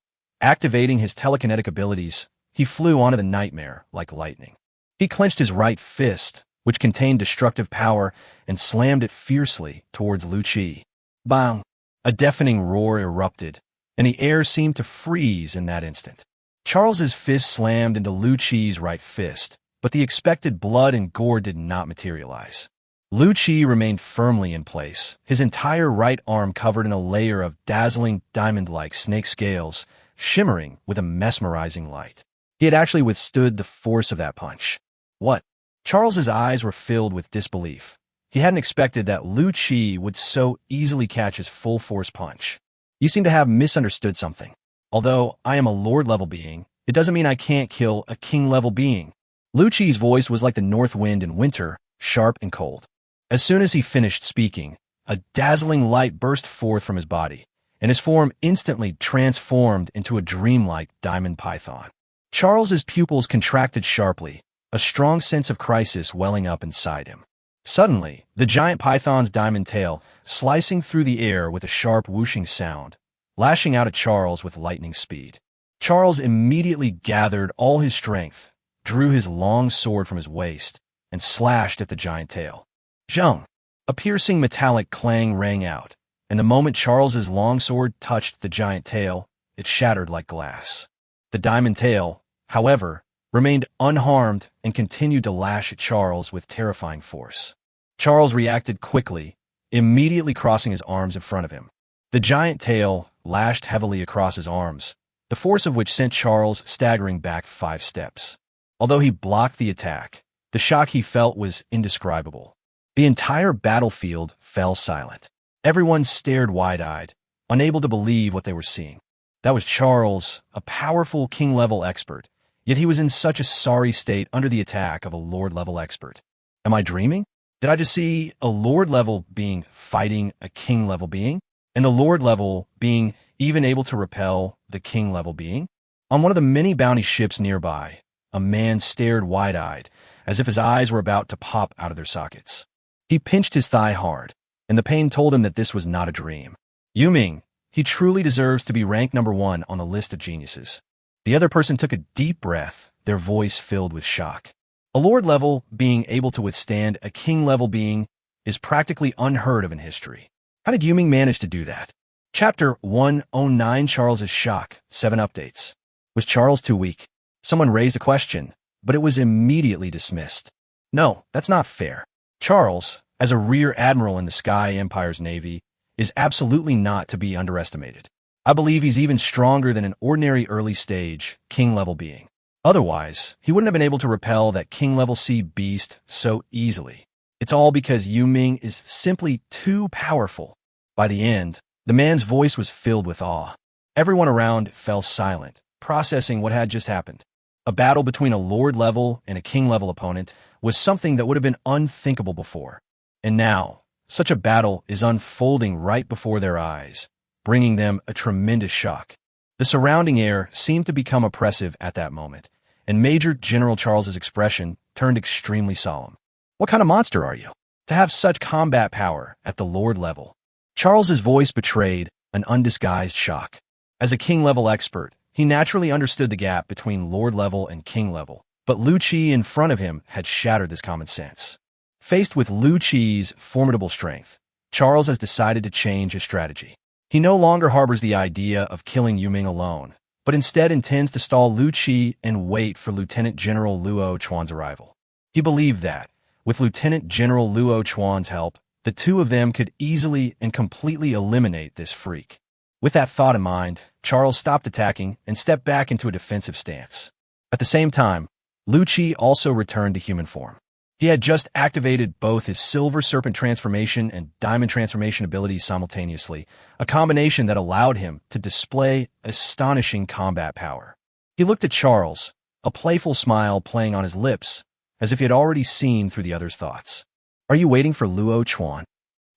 Activating his telekinetic abilities, he flew onto the nightmare like lightning. He clenched his right fist, which contained destructive power, and slammed it fiercely towards Lu Qi. Bang! A deafening roar erupted, and the air seemed to freeze in that instant. Charles's fist slammed into Lu Qi's right fist, but the expected blood and gore did not materialize. Lu Qi remained firmly in place, his entire right arm covered in a layer of dazzling diamond-like snake scales, shimmering with a mesmerizing light. He had actually withstood the force of that punch. What? Charles's eyes were filled with disbelief. He hadn't expected that Lu Qi would so easily catch his full-force punch. You seem to have misunderstood something. Although I am a Lord-level being, it doesn't mean I can't kill a King-level being. Lu Qi's voice was like the north wind in winter, sharp and cold. As soon as he finished speaking, a dazzling light burst forth from his body, and his form instantly transformed into a dreamlike diamond python. Charles's pupils contracted sharply, a strong sense of crisis welling up inside him. Suddenly, the giant python's diamond tail, slicing through the air with a sharp whooshing sound, lashing out at Charles with lightning speed. Charles immediately gathered all his strength, drew his long sword from his waist, and slashed at the giant tail. Zheng! A piercing metallic clang rang out, and the moment Charles's long sword touched the giant tail, it shattered like glass. The diamond tail, however, remained unharmed and continued to lash at Charles with terrifying force. Charles reacted quickly, immediately crossing his arms in front of him. The giant tail lashed heavily across his arms, the force of which sent Charles staggering back 5 steps. Although he blocked the attack, the shock he felt was indescribable. The entire battlefield fell silent. Everyone stared wide-eyed, unable to believe what they were seeing. That was Charles, a powerful king-level expert, yet he was in such a sorry state under the attack of a Lord-level expert. Am I dreaming? Did I just see a Lord-level being fighting a king-level being? And the Lord-level being even able to repel the king-level being? On one of the many bounty ships nearby, a man stared wide-eyed, as if his eyes were about to pop out of their sockets. He pinched his thigh hard, and the pain told him that this was not a dream. Yuming, he truly deserves to be ranked number 1 on the list of geniuses. The other person took a deep breath, their voice filled with shock. A Lord-level being able to withstand a King-level being is practically unheard of in history. How did Yuming manage to do that? Chapter 109, Charles's Shock, 7 updates. Was Charles too weak? Someone raised a question, but it was immediately dismissed. No, that's not fair. Charles, as a rear admiral in the Sky Empire's navy, is absolutely not to be underestimated. I believe he's even stronger than an ordinary early-stage, king-level being. Otherwise, he wouldn't have been able to repel that king-level sea beast so easily. It's all because Yuming is simply too powerful. By the end, the man's voice was filled with awe. Everyone around fell silent, processing what had just happened. A battle between a Lord-level and a king-level opponent was something that would have been unthinkable before. And now, such a battle is unfolding right before their eyes, bringing them a tremendous shock. The surrounding air seemed to become oppressive at that moment, and Major General Charles's expression turned extremely solemn. What kind of monster are you, to have such combat power at the Lord level? Charles's voice betrayed an undisguised shock. As a king-level expert, he naturally understood the gap between Lord level and king level, but Lu Qi in front of him had shattered this common sense. Faced with Lu Qi's formidable strength, Charles has decided to change his strategy. He no longer harbors the idea of killing Yuming alone, but instead intends to stall Lu Qi and wait for Lieutenant General Luo Chuan's arrival. He believed that, with Lieutenant General Luo Chuan's help, the two of them could easily and completely eliminate this freak. With that thought in mind, Charles stopped attacking and stepped back into a defensive stance. At the same time, Lu Qi also returned to human form. He had just activated both his Silver Serpent transformation and Diamond transformation abilities simultaneously, a combination that allowed him to display astonishing combat power. He looked at Charles, a playful smile playing on his lips, as if he had already seen through the other's thoughts. Are you waiting for Luo Chuan?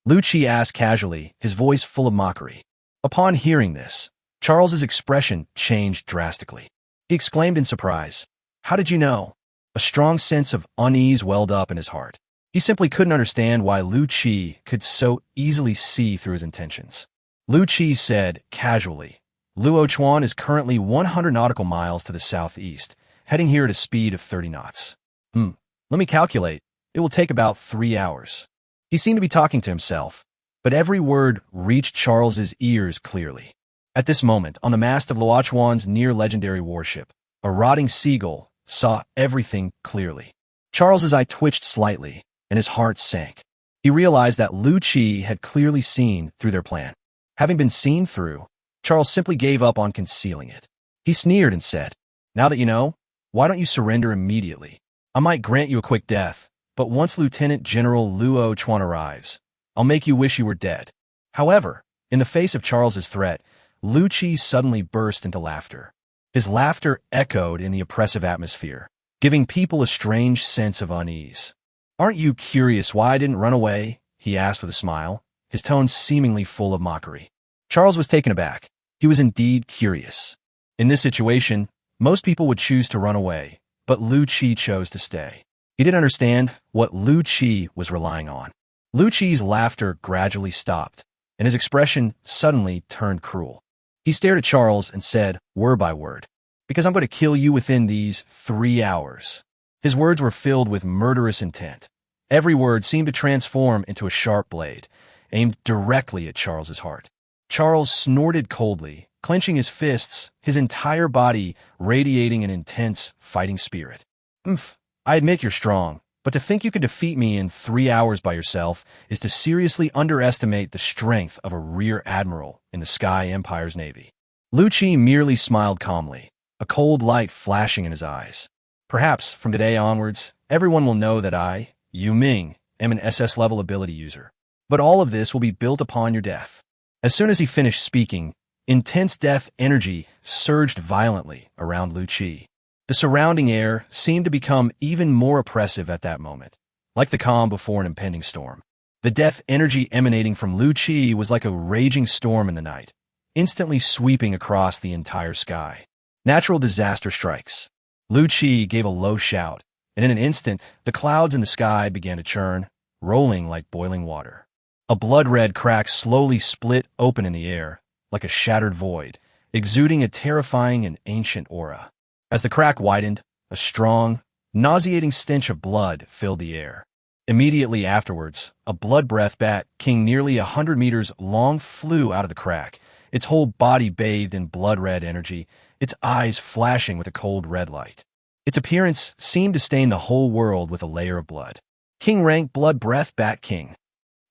Lu Qi asked casually, his voice full of mockery. Upon hearing this, Charles's expression changed drastically. He exclaimed in surprise, "How did you know?" A strong sense of unease welled up in his heart. He simply couldn't understand why Lu Qi could so easily see through his intentions. Lu Qi said casually, "Luo Chuan is currently 100 nautical miles to the southeast, heading here at a speed of 30 knots. Let me calculate. It will take about 3 hours." He seemed to be talking to himself, but every word reached Charles's ears clearly. At this moment, on the mast of Luo Chuan's near-legendary warship, a rotting seagull saw everything clearly. Charles's eye twitched slightly, and his heart sank. He realized that Lu Qi had clearly seen through their plan. Having been seen through, Charles simply gave up on concealing it. He sneered and said, "Now that you know, why don't you surrender immediately? I might grant you a quick death, but once Lieutenant General Luo Chuan arrives, I'll make you wish you were dead." However, in the face of Charles's threat, Lu Qi suddenly burst into laughter. His laughter echoed in the oppressive atmosphere, giving people a strange sense of unease. "Aren't you curious why I didn't run away?" he asked with a smile, his tone seemingly full of mockery. Charles was taken aback. He was indeed curious. In this situation, most people would choose to run away, but Lu Qi chose to stay. He didn't understand what Lu Qi was relying on. Lu Qi's laughter gradually stopped, and his expression suddenly turned cruel. He stared at Charles and said, word by word, "Because I'm going to kill you within these 3 hours." His words were filled with murderous intent. Every word seemed to transform into a sharp blade, aimed directly at Charles's heart. Charles snorted coldly, clenching his fists, his entire body radiating an intense fighting spirit. I admit you're strong, but to think you could defeat me in 3 hours by yourself is to seriously underestimate the strength of a rear admiral in the Sky Empire's navy." Lu Qi merely smiled calmly, a cold light flashing in his eyes. "Perhaps, from today onwards, everyone will know that I, Yu Ming, am an SS-level ability user. But all of this will be built upon your death." As soon as he finished speaking, intense death energy surged violently around Lu Qi. The surrounding air seemed to become even more oppressive at that moment, like the calm before an impending storm. The death energy emanating from Lu Qi was like a raging storm in the night, instantly sweeping across the entire sky. Natural disaster strikes. Lu Qi gave a low shout, and in an instant, the clouds in the sky began to churn, rolling like boiling water. A blood-red crack slowly split open in the air, like a shattered void, exuding a terrifying and ancient aura. As the crack widened, a strong, nauseating stench of blood filled the air. Immediately afterwards, a blood-breath bat king nearly 100 meters long flew out of the crack, its whole body bathed in blood-red energy, its eyes flashing with a cold red light. Its appearance seemed to stain the whole world with a layer of blood. King rank blood-breath bat king.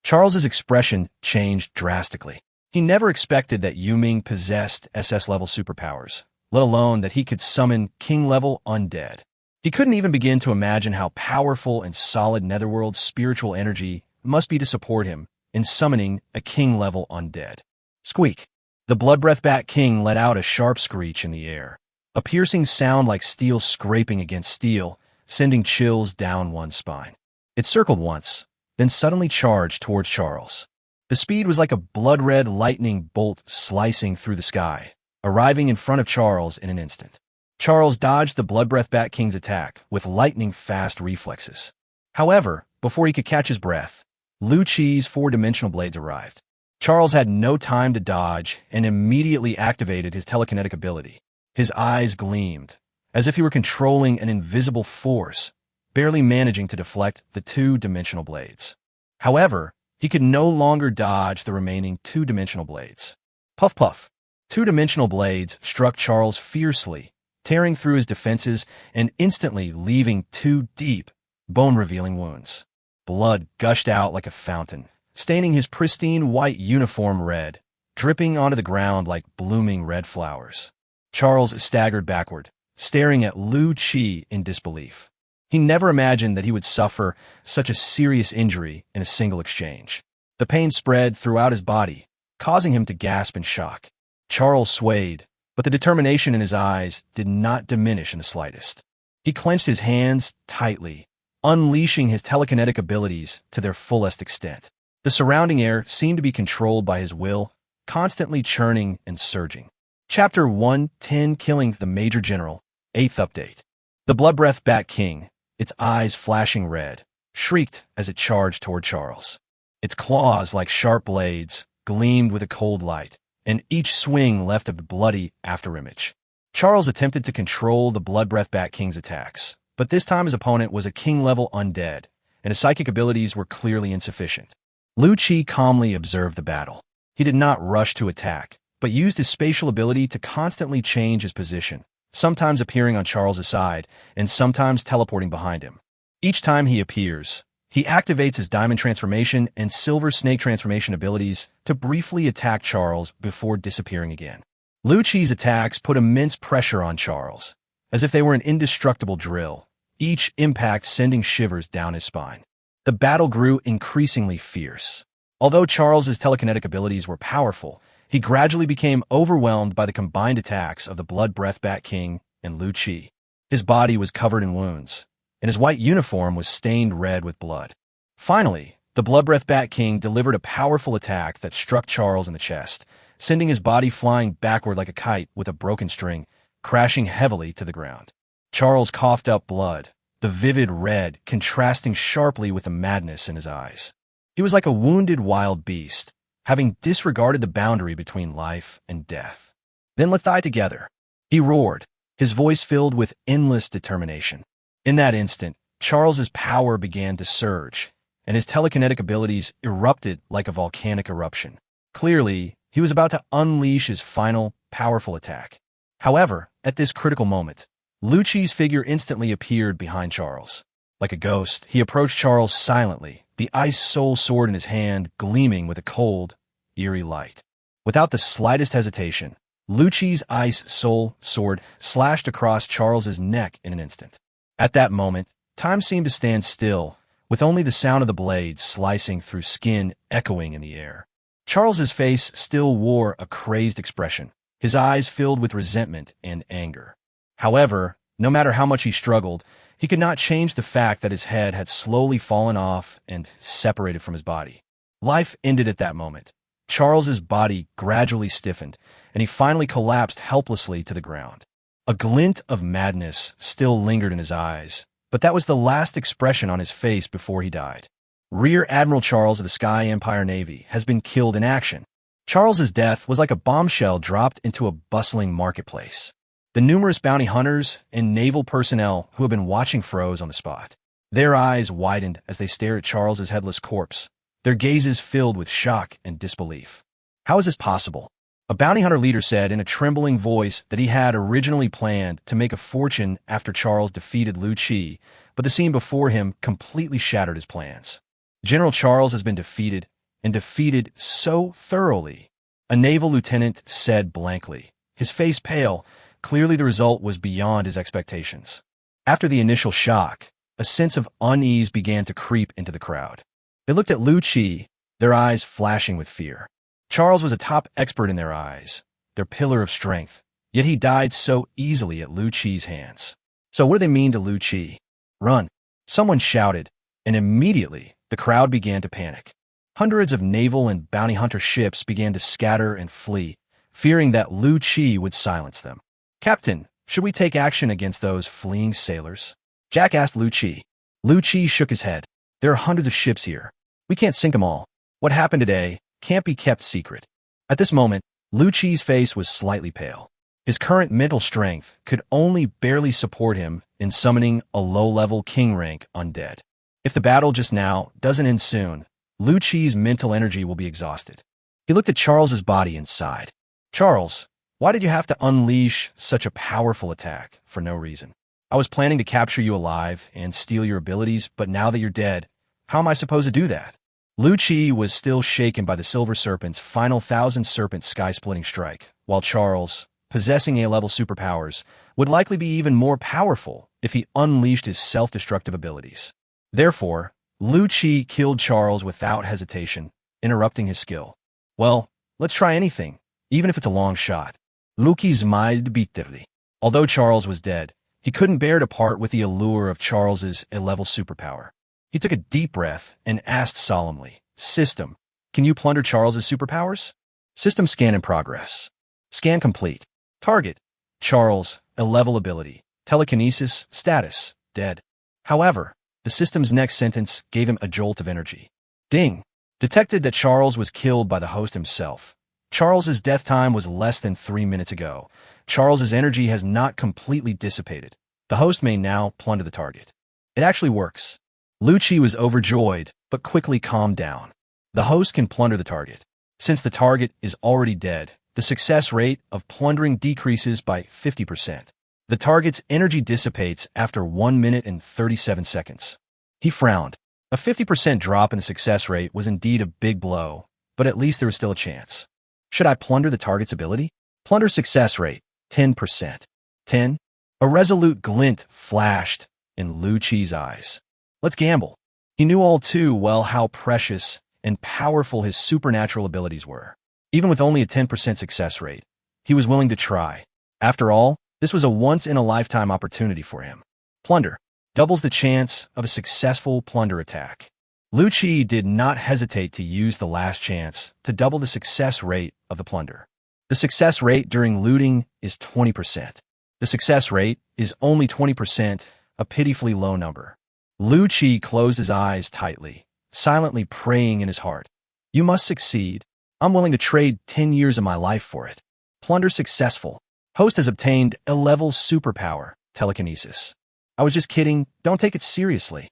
Charles's expression changed drastically. He never expected that Yu Ming possessed SS-level superpowers, let alone that he could summon king-level undead. He couldn't even begin to imagine how powerful and solid Netherworld's spiritual energy must be to support him in summoning a king-level undead. Squeak! The Bloodbreath Bat King let out a sharp screech in the air, a piercing sound like steel scraping against steel, sending chills down one's spine. It circled once, then suddenly charged towards Charles. The speed was like a blood-red lightning bolt slicing through the sky, arriving in front of Charles in an instant. Charles dodged the Bloodbreath Bat King's attack with lightning-fast reflexes. However, before he could catch his breath, Lu Qi's 4-dimensional blades arrived. Charles had no time to dodge and immediately activated his telekinetic ability. His eyes gleamed, as if he were controlling an invisible force, barely managing to deflect the 2-dimensional blades. However, he could no longer dodge the remaining 2-dimensional blades. Puff puff! 2-dimensional blades struck Charles fiercely, tearing through his defenses and instantly leaving 2 deep, bone-revealing wounds. Blood gushed out like a fountain, staining his pristine white uniform red, dripping onto the ground like blooming red flowers. Charles staggered backward, staring at Lu Qi in disbelief. He never imagined that he would suffer such a serious injury in a single exchange. The pain spread throughout his body, causing him to gasp in shock. Charles swayed, but the determination in his eyes did not diminish in the slightest. He clenched his hands tightly, unleashing his telekinetic abilities to their fullest extent. The surrounding air seemed to be controlled by his will, constantly churning and surging. Chapter 110, Killing the Major General, 8th Update. The Bloodbreath Bat King, its eyes flashing red, shrieked as it charged toward Charles. Its claws, like sharp blades, gleamed with a cold light, and each swing left a bloody afterimage. Charles attempted to control the Bloodbreath Bat King's attacks, but this time his opponent was a king-level undead, and his psychic abilities were clearly insufficient. Lu Qi calmly observed the battle. He did not rush to attack, but used his spatial ability to constantly change his position, sometimes appearing on Charles's side and sometimes teleporting behind him. Each time he appears, he activates his Diamond Transformation and Silver Snake Transformation abilities to briefly attack Charles before disappearing again. Lu Qi's attacks put immense pressure on Charles, as if they were an indestructible drill, each impact sending shivers down his spine. The battle grew increasingly fierce. Although Charles's telekinetic abilities were powerful, he gradually became overwhelmed by the combined attacks of the Bloodbreath Bat King and Lu Qi. His body was covered in wounds, and his white uniform was stained red with blood. Finally, the Bloodbreath Bat King delivered a powerful attack that struck Charles in the chest, sending his body flying backward like a kite with a broken string, crashing heavily to the ground. Charles coughed up blood, the vivid red contrasting sharply with the madness in his eyes. He was like a wounded wild beast, having disregarded the boundary between life and death. "Then let's die together," he roared, his voice filled with endless determination. In that instant, Charles's power began to surge, and his telekinetic abilities erupted like a volcanic eruption. Clearly, he was about to unleash his final, powerful attack. However, at this critical moment, Lu Qi's figure instantly appeared behind Charles. Like a ghost, he approached Charles silently, the ice soul sword in his hand gleaming with a cold, eerie light. Without the slightest hesitation, Lu Qi's ice soul sword slashed across Charles's neck in an instant. At that moment, time seemed to stand still, with only the sound of the blade slicing through skin echoing in the air. Charles's face still wore a crazed expression, his eyes filled with resentment and anger. However, no matter how much he struggled, he could not change the fact that his head had slowly fallen off and separated from his body. Life ended at that moment. Charles's body gradually stiffened, and he finally collapsed helplessly to the ground. A glint of madness still lingered in his eyes, but that was the last expression on his face before he died. Rear Admiral Charles of the Sky Empire Navy has been killed in action. Charles's death was like a bombshell dropped into a bustling marketplace. The numerous bounty hunters and naval personnel who had been watching froze on the spot. Their eyes widened as they stared at Charles's headless corpse, their gazes filled with shock and disbelief. How is this possible? A bounty hunter leader said in a trembling voice that he had originally planned to make a fortune after Charles defeated Lu Qi, but the scene before him completely shattered his plans. General Charles has been defeated, and defeated so thoroughly, a naval lieutenant said blankly, his face pale. Clearly the result was beyond his expectations. After the initial shock, a sense of unease began to creep into the crowd. They looked at Lu Qi, their eyes flashing with fear. Charles was a top expert in their eyes, their pillar of strength, yet he died so easily at Lu Qi's hands. So what do they mean to Lu Qi? Run! Someone shouted, and immediately the crowd began to panic. Hundreds of naval and bounty hunter ships began to scatter and flee, fearing that Lu Qi would silence them. "Captain, should we take action against those fleeing sailors?" Jack asked Lu Qi. Lu Qi shook his head. "There are hundreds of ships here. We can't sink them all. What happened today can't be kept secret." At this moment, Lu Qi's face was slightly pale. His current mental strength could only barely support him in summoning a low-level king rank undead. If the battle just now doesn't end soon, Lu Qi's mental energy will be exhausted. He looked at Charles's body and sighed. "Charles, why did you have to unleash such a powerful attack for no reason? I was planning to capture you alive and steal your abilities, but now that you're dead, how am I supposed to do that?" Lu Qi was still shaken by the Silver Serpent's final 1,000-serpent sky-splitting strike, while Charles, possessing A-level superpowers, would likely be even more powerful if he unleashed his self-destructive abilities. Therefore, Lu Qi killed Charles without hesitation, interrupting his skill. "Well, let's try anything, even if it's a long shot." Lu Qi smiled bitterly. Although Charles was dead, He couldn't bear to part with the allure of Charles's A-level superpower. He took a deep breath and asked solemnly, "System, can you plunder Charles's superpowers?" System scan in progress. Scan complete. Target: Charles, A-level ability. Telekinesis, status, dead. However, the system's next sentence gave him a jolt of energy. Ding! Detected that Charles was killed by the host himself. Charles's death time was less than 3 minutes ago. Charles's energy has not completely dissipated. The host may now plunder the target. It actually works. Lucci was overjoyed, but quickly calmed down. The host can plunder the target. Since the target is already dead, the success rate of plundering decreases by 50%. The target's energy dissipates after 1 minute and 37 seconds. He frowned. A 50% drop in the success rate was indeed a big blow, but at least there was still a chance. Should I plunder the target's ability? Plunder success rate, 10%. 10? A resolute glint flashed in Lucci's eyes. Let's gamble. He knew all too well how precious and powerful his supernatural abilities were. Even with only a 10% success rate, he was willing to try. After all, this was a once-in-a-lifetime opportunity for him. Plunder doubles the chance of a successful plunder attack. Lucci did not hesitate to use the last chance to double the success rate of the plunder. The success rate during looting is 20%. The success rate is only 20%, a pitifully low number. Lucci closed his eyes tightly, silently praying in his heart. You must succeed. I'm willing to trade 10 years of my life for it. Plunder successful. Host has obtained A-level superpower, telekinesis. I was just kidding. Don't take it seriously.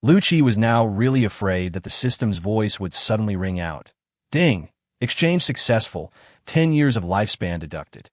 Lucci was now really afraid that the system's voice would suddenly ring out. Ding! Exchange successful. 10 years of lifespan deducted.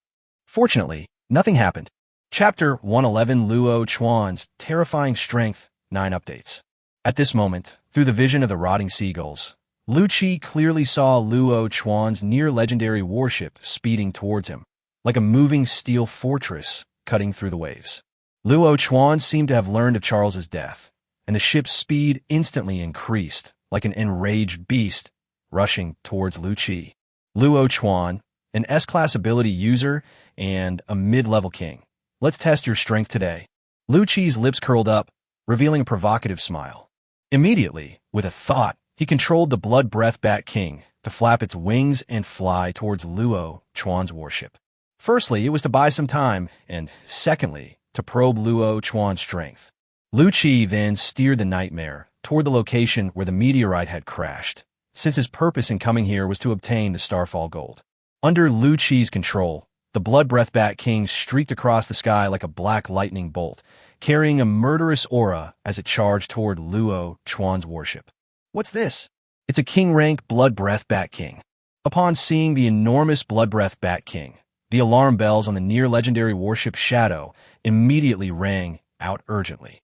Fortunately, nothing happened. Chapter 111 Luo Chuan's Terrifying Strength, 9 updates. At this moment, through the vision of the rotting seagulls, Lucci clearly saw Luo Chuan's near-legendary warship speeding towards him, like a moving steel fortress cutting through the waves. Luo Chuan seemed to have learned of Charles's death, and the ship's speed instantly increased, like an enraged beast rushing towards Lucci. Luo Chuan, an S-class ability user and a mid-level king. Let's test your strength today. Lucci's lips curled up, revealing a provocative smile. Immediately, with a thought, he controlled the blood breath bat king to flap its wings and fly towards Luo Chuan's warship. Firstly, it was to buy some time, and secondly, to probe Luo Chuan's strength. Lucci then steered the Nightmare toward the location where the meteorite had crashed, since his purpose in coming here was to obtain the Starfall Gold. Under Lucci's control, the Blood Breath Bat King streaked across the sky like a black lightning bolt, carrying a murderous aura as it charged toward Luo Chuan's warship. What's this? It's a king-rank Blood Breath Bat King. Upon seeing the enormous Blood Breath Bat King, the alarm bells on the near-legendary warship Shadow immediately rang out urgently.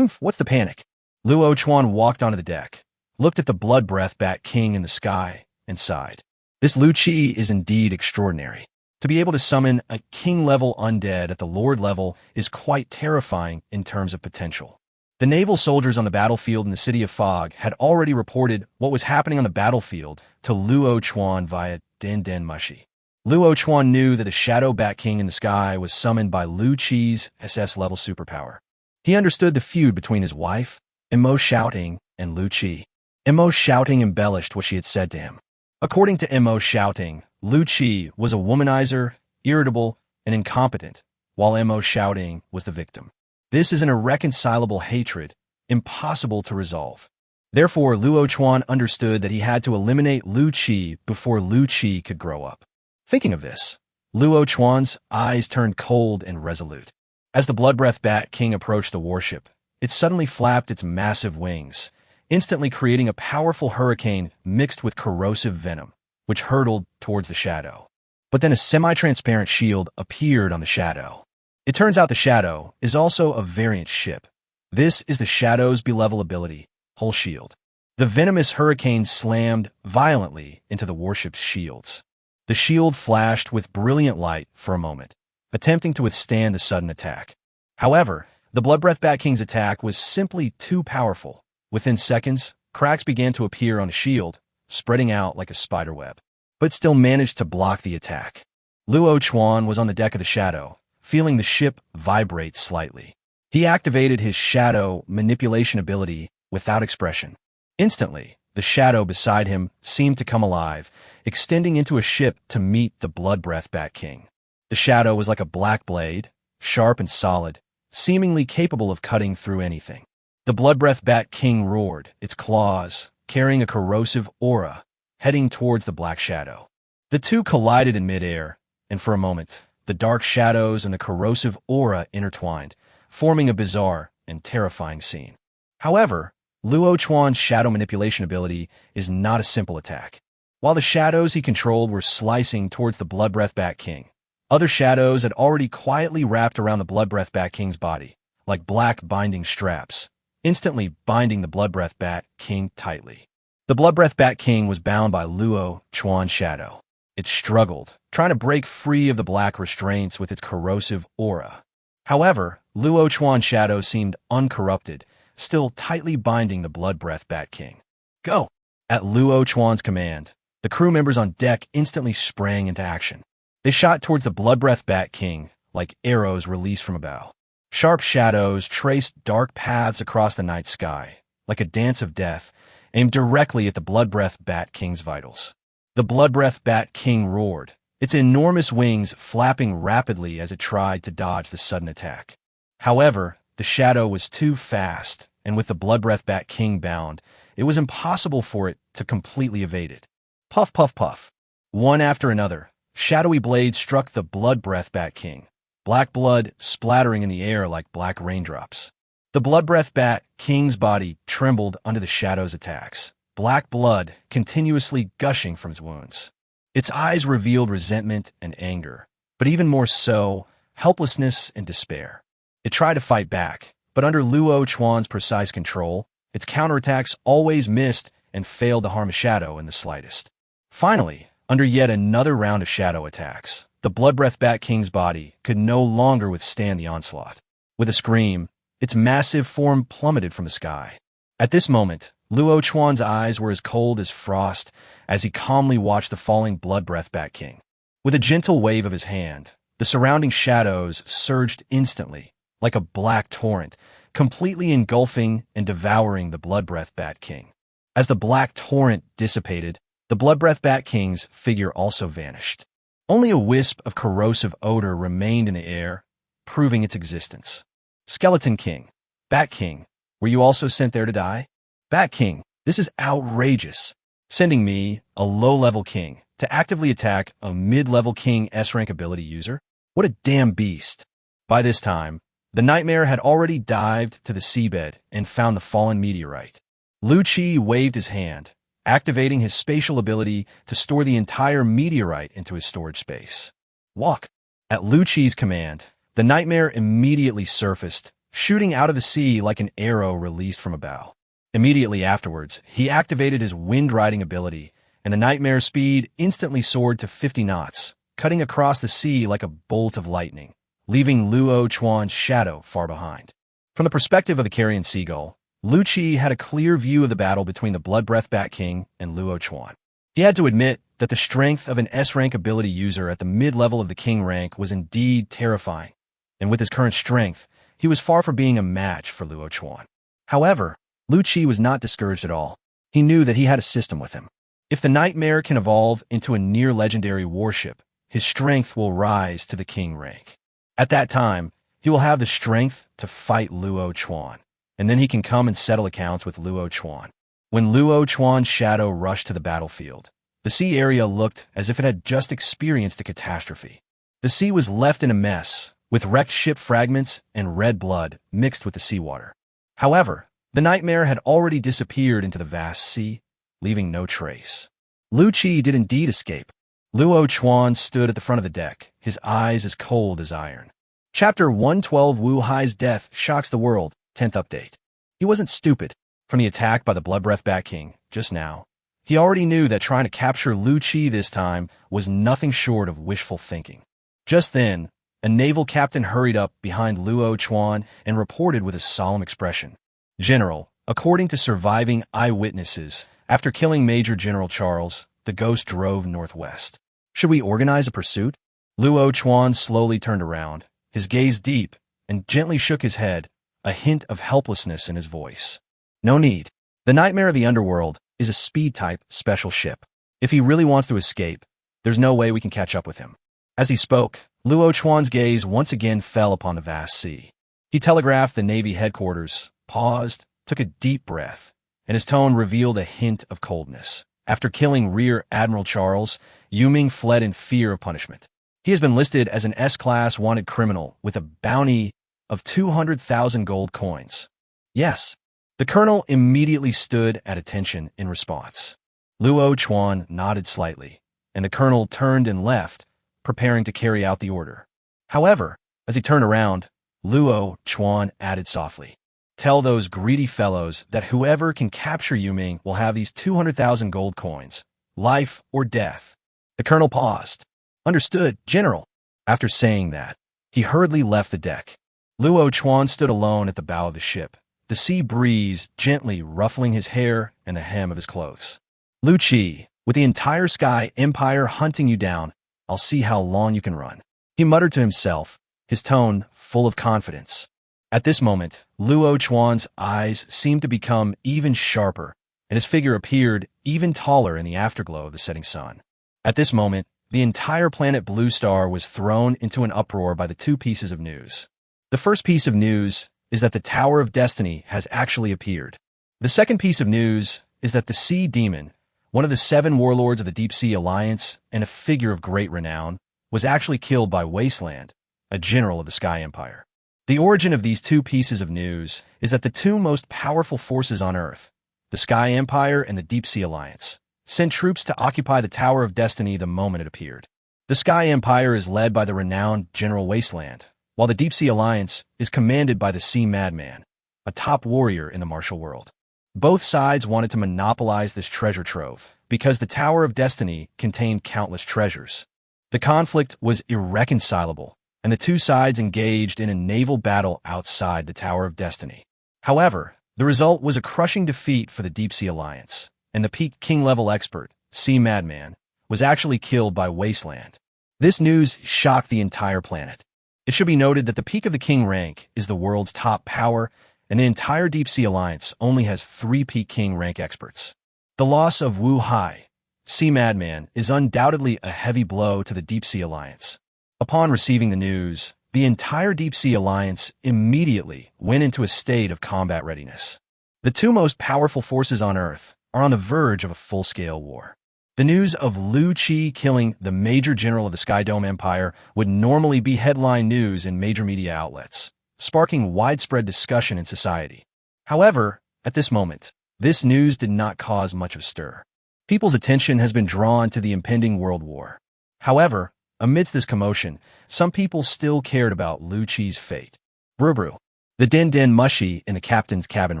What's the panic? Luo Chuan walked onto the deck, looked at the Blood Breath Bat King in the sky, and sighed. This Lucci is indeed extraordinary. To be able to summon a king-level undead at the lord level is quite terrifying in terms of potential. The naval soldiers on the battlefield in the City of Fog had already reported what was happening on the battlefield to Luo Chuan via Den Den Mushi. Luo Chuan knew that the Shadow Bat King in the sky was summoned by Lucci's SS-level superpower. He understood the feud between his wife, Imo Shouting, and Lucci. Imo Shouting embellished what she had said to him. According to Imo Shouting, Lucci was a womanizer, irritable, and incompetent, while Imo Shouting was the victim. This is an irreconcilable hatred, impossible to resolve. Therefore, Luo Chuan understood that he had to eliminate Lucci before Lucci could grow up. Thinking of this, Luo Chuan's eyes turned cold and resolute. As the Blood Breath Bat King approached the warship, it suddenly flapped its massive wings, instantly creating a powerful hurricane mixed with corrosive venom, which hurtled towards the Shadow. But then a semi-transparent shield appeared on the Shadow. It turns out the Shadow is also a variant ship. This is the Shadow's B-level ability, Hull Shield. The venomous hurricane slammed violently into the warship's shields. The shield flashed with brilliant light for a moment, attempting to withstand the sudden attack. However, the Blood Breath Bat King's attack was simply too powerful. Within seconds, cracks began to appear on the shield, spreading out like a spiderweb, but still managed to block the attack. Luo Chuan was on the deck of the Shadow, feeling the ship vibrate slightly. He activated his shadow manipulation ability without expression. Instantly, the shadow beside him seemed to come alive, extending into a ship to meet the Bloodbreath Bat King. The shadow was like a black blade, sharp and solid, seemingly capable of cutting through anything. The Bloodbreath Bat King roared, its claws carrying a corrosive aura, heading towards the black shadow. The two collided in midair, and for a moment, the dark shadows and the corrosive aura intertwined, forming a bizarre and terrifying scene. However, Luo Chuan's shadow manipulation ability is not a simple attack. While the shadows he controlled were slicing towards the Bloodbreath Bat King, other shadows had already quietly wrapped around the Bloodbreath Bat King's body, like black binding straps, instantly binding the Bloodbreath Bat King tightly. The Bloodbreath Bat King was bound by Luo Chuan's shadow. It struggled, trying to break free of the black restraints with its corrosive aura. However, Luo Chuan's shadow seemed uncorrupted, still tightly binding the Bloodbreath Bat King. Go! At Luo Chuan's command, the crew members on deck instantly sprang into action. They shot towards the Bloodbreath Bat King like arrows released from a bow. Sharp shadows traced dark paths across the night sky, like a dance of death, aimed directly at the Bloodbreath Bat King's vitals. The Bloodbreath Bat King roared, its enormous wings flapping rapidly as it tried to dodge the sudden attack. However, the shadow was too fast, and with the Bloodbreath Bat King bound, it was impossible for it to completely evade it. Puff, puff, puff. One after another, shadowy blades struck the Bloodbreath Bat King, black blood splattering in the air like black raindrops. The Bloodbreath Bat King's body trembled under the shadow's attacks, black blood continuously gushing from its wounds. Its eyes revealed resentment and anger, but even more so, helplessness and despair. It tried to fight back, but under Luo Chuan's precise control, its counterattacks always missed and failed to harm a shadow in the slightest. Finally, under yet another round of shadow attacks, the Bloodbreath Bat King's body could no longer withstand the onslaught. With a scream, its massive form plummeted from the sky. At this moment, Luo Chuan's eyes were as cold as frost as he calmly watched the falling Bloodbreath Bat King. With a gentle wave of his hand, the surrounding shadows surged instantly, like a black torrent, completely engulfing and devouring the Bloodbreath Bat King. As the black torrent dissipated, the Bloodbreath Bat King's figure also vanished. Only a wisp of corrosive odor remained in the air, proving its existence. Skeleton King, Bat King, were you also sent there to die? Bat King, this is outrageous. Sending me, a low-level king, to actively attack a mid-level king S-rank ability user? What a damn beast. By this time, the Nightmare had already dived to the seabed and found the fallen meteorite. Lu Qi waved his hand, activating his spatial ability to store the entire meteorite into his storage space. Walk. At Lu Qi's command, the Nightmare immediately surfaced, shooting out of the sea like an arrow released from a bow. Immediately afterwards, he activated his wind riding ability, and the Nightmare's speed instantly soared to 50 knots, cutting across the sea like a bolt of lightning, leaving Luo Chuan's shadow far behind. From the perspective of the carrion seagull, Lu Qi had a clear view of the battle between the Bloodbreath Bat King and Luo Chuan. He had to admit that the strength of an S-rank ability user at the mid-level of the king rank was indeed terrifying, and with his current strength, he was far from being a match for Luo Chuan. However, Lu Qi was not discouraged at all. He knew that he had a system with him. If the Nightmare can evolve into a near-legendary warship, his strength will rise to the king rank. At that time, he will have the strength to fight Luo Chuan, and then he can come and settle accounts with Luo Chuan. When Luo Chuan's shadow rushed to the battlefield, the sea area looked as if it had just experienced a catastrophe. The sea was left in a mess, with wrecked ship fragments and red blood mixed with the seawater. However, the Nightmare had already disappeared into the vast sea, leaving no trace. Lu Qi did indeed escape. Luo Chuan stood at the front of the deck, his eyes as cold as iron. Chapter 112 Wu Hai's death shocks the world, 10th update. He wasn't stupid. From the attack by the Bloodbreath Bat King, just now, he already knew that trying to capture Lu Qi this time was nothing short of wishful thinking. Just then, a naval captain hurried up behind Luo Chuan and reported with a solemn expression. General, according to surviving eyewitnesses, after killing Major General Charles, the ghost drove northwest. Should we organize a pursuit? Luo Chuan slowly turned around, his gaze deep, and gently shook his head, a hint of helplessness in his voice. No need. The Nightmare of the Underworld is a speed-type special ship. If he really wants to escape, there's no way we can catch up with him. As he spoke, Luo Chuan's gaze once again fell upon the vast sea. He telegraphed the Navy headquarters, paused, took a deep breath, and his tone revealed a hint of coldness. After killing Rear Admiral Charles, Yu Ming fled in fear of punishment. He has been listed as an S-class wanted criminal with a bounty of 200,000 gold coins. Yes. The colonel immediately stood at attention in response. Luo Chuan nodded slightly, and the colonel turned and left, preparing to carry out the order. However, as he turned around, Luo Chuan added softly, "Tell those greedy fellows that whoever can capture Yu Ming will have these 200,000 gold coins, life or death." The colonel paused. "Understood, General." After saying that, he hurriedly left the deck. Luo Chuan stood alone at the bow of the ship, the sea breeze gently ruffling his hair and the hem of his clothes. "Lu Qi, with the entire Sky Empire hunting you down, I'll see how long you can run," he muttered to himself, his tone full of confidence. At this moment, Luo Chuan's eyes seemed to become even sharper, and his figure appeared even taller in the afterglow of the setting sun. At this moment, the entire planet Blue Star was thrown into an uproar by the two pieces of news. The first piece of news is that the Tower of Destiny has actually appeared. The second piece of news is that the Sea Demon, one of the 7 warlords of the Deep Sea Alliance and a figure of great renown, was actually killed by Wasteland, a general of the Sky Empire. The origin of these two pieces of news is that the two most powerful forces on Earth, the Sky Empire and the Deep Sea Alliance, sent troops to occupy the Tower of Destiny the moment it appeared. The Sky Empire is led by the renowned General Wasteland, while the Deep Sea Alliance is commanded by the Sea Madman, a top warrior in the martial world. Both sides wanted to monopolize this treasure trove because the Tower of Destiny contained countless treasures. The conflict was irreconcilable, and the two sides engaged in a naval battle outside the Tower of Destiny. However, the result was a crushing defeat for the Deep Sea Alliance, and the peak king-level expert, Sea Madman, was actually killed by Wasteland. This news shocked the entire planet. It should be noted that the peak of the king rank is the world's top power, and the entire Deep Sea Alliance only has 3 peak king rank experts. The loss of Wu Hai, Sea Madman, is undoubtedly a heavy blow to the Deep Sea Alliance. Upon receiving the news, the entire Deep Sea Alliance immediately went into a state of combat readiness. The two most powerful forces on Earth are on the verge of a full-scale war. The news of Lu Qi killing the major general of the Sky Dome Empire would normally be headline news in major media outlets, sparking widespread discussion in society. However, at this moment, this news did not cause much of a stir. People's attention has been drawn to the impending world war. However, amidst this commotion, some people still cared about Lu Qi's fate. Brubru. The Den Den Mushi in the captain's cabin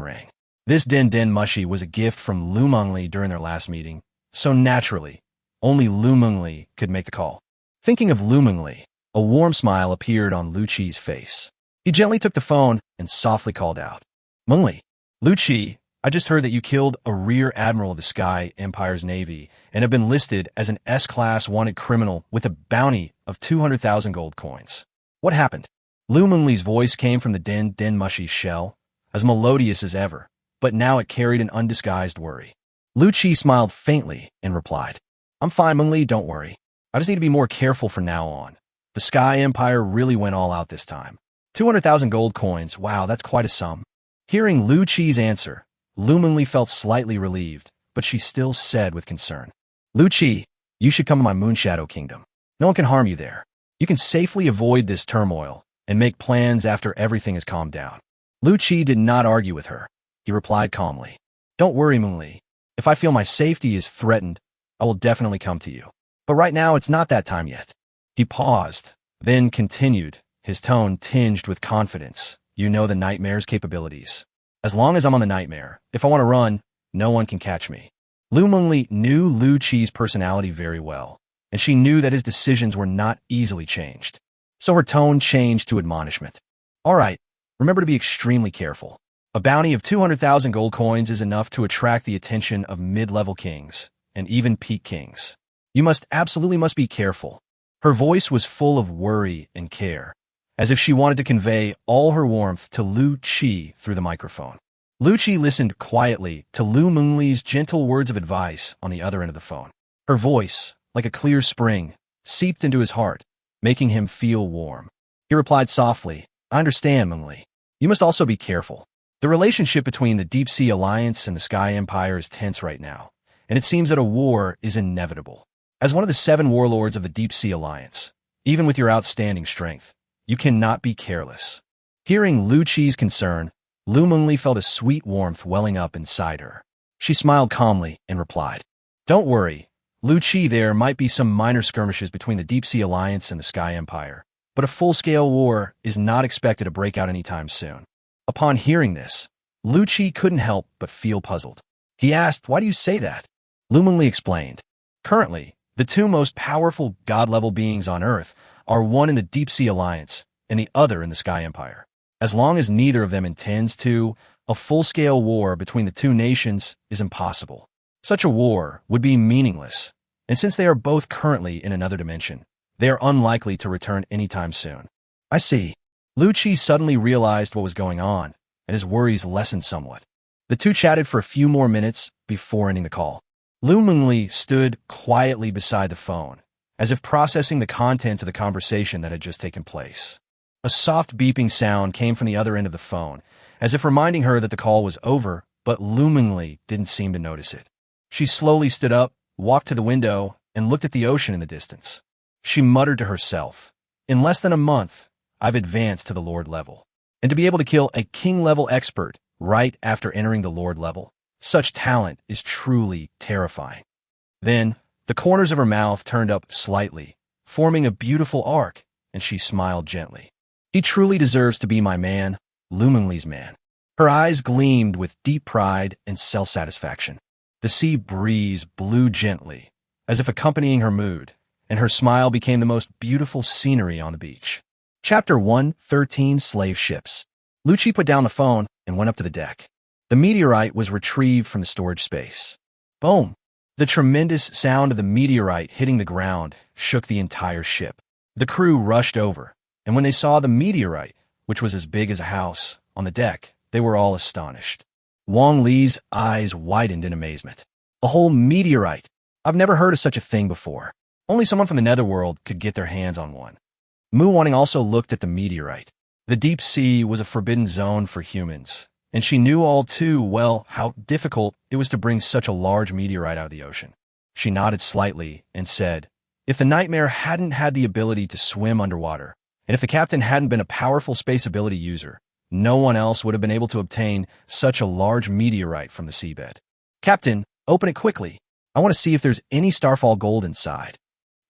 rang. This Den Den Mushi was a gift from Lu Mengli during their last meeting, so naturally, only Lu Mengli could make the call. Thinking of Lu Mengli, a warm smile appeared on Lu Qi's face. He gently took the phone and softly called out, "Mengli, Lu Qi, I just heard that you killed a Rear Admiral of the Sky Empire's Navy and have been listed as an S-class wanted criminal with a bounty of 200,000 gold coins. What happened?" Lu Mengli's voice came from the Den Den Mushi's shell, as melodious as ever, but now it carried an undisguised worry. Lu Qi smiled faintly and replied, "I'm fine, Mengli, don't worry. I just need to be more careful from now on. The Sky Empire really went all out this time. 200,000 gold coins, wow, that's quite a sum." Hearing Lu Qi's answer, Lu Mengli felt slightly relieved, but she still said with concern, "Lu Qi, you should come to my Moonshadow Kingdom. No one can harm you there. You can safely avoid this turmoil and make plans after everything has calmed down." Lu Qi did not argue with her. He replied calmly, "Don't worry, Mengli. If I feel my safety is threatened, I will definitely come to you. But right now, it's not that time yet." He paused, then continued, his tone tinged with confidence. "You know the Nightmare's capabilities. As long as I'm on the Nightmare, if I want to run, no one can catch me." Lu Mengli knew Lu Qi's personality very well, and she knew that his decisions were not easily changed. So her tone changed to admonishment. "All right, remember to be extremely careful. A bounty of 200,000 gold coins is enough to attract the attention of mid-level kings, and even peak kings. You absolutely must be careful." Her voice was full of worry and care, as if she wanted to convey all her warmth to Lu Qi through the microphone. Lu Qi listened quietly to Lu Mengli's gentle words of advice on the other end of the phone. Her voice, like a clear spring, seeped into his heart, making him feel warm. He replied softly, "I understand, Mengli. You must also be careful. The relationship between the Deep Sea Alliance and the Sky Empire is tense right now, and it seems that a war is inevitable. As one of the 7 warlords of the Deep Sea Alliance, even with your outstanding strength, you cannot be careless." Hearing Lu Qi's concern, Lu Mengli felt a sweet warmth welling up inside her. She smiled calmly and replied, "Don't worry, Lu Qi, there might be some minor skirmishes between the Deep Sea Alliance and the Sky Empire, but a full-scale war is not expected to break out anytime soon." Upon hearing this, Lu Qi couldn't help but feel puzzled. He asked, "Why do you say that?" Lu Mengli explained, "Currently, the 2 most powerful god-level beings on Earth are one in the Deep Sea Alliance and the other in the Sky Empire. As long as neither of them intends to, a full-scale war between the 2 nations is impossible. Such a war would be meaningless, and since they are both currently in another dimension, they are unlikely to return anytime soon." "I see." Lu Qi suddenly realized what was going on, and his worries lessened somewhat. The 2 chatted for a few more minutes before ending the call. Lu Mengli stood quietly beside the phone, as if processing the contents of the conversation that had just taken place. A soft beeping sound came from the other end of the phone, as if reminding her that the call was over, but Lu Mengli didn't seem to notice it. She slowly stood up, walked to the window, and looked at the ocean in the distance. She muttered to herself, "In less than a month, I've advanced to the Lord level. And to be able to kill a king-level expert right after entering the Lord level, such talent is truly terrifying." Then, the corners of her mouth turned up slightly, forming a beautiful arc, and she smiled gently. "He truly deserves to be my man, Lu Mengli's man." Her eyes gleamed with deep pride and self-satisfaction. The sea breeze blew gently, as if accompanying her mood, and her smile became the most beautiful scenery on the beach. Chapter 113, Slave Ships. Lu Qi put down the phone and went up to the deck. The meteorite was retrieved from the storage space. Boom! The tremendous sound of the meteorite hitting the ground shook the entire ship. The crew rushed over, and when they saw the meteorite, which was as big as a house, on the deck, they were all astonished. Wang Li's eyes widened in amazement. A whole meteorite! I've never heard of such a thing before. Only someone from the netherworld could get their hands on one. Mu Wanting also looked at the meteorite. The deep sea was a forbidden zone for humans, and she knew all too well how difficult it was to bring such a large meteorite out of the ocean. She nodded slightly and said, "If the Nightmare hadn't had the ability to swim underwater, and if the captain hadn't been a powerful space ability user, no one else would have been able to obtain such a large meteorite from the seabed. Captain, open it quickly. I want to see if there's any starfall gold inside."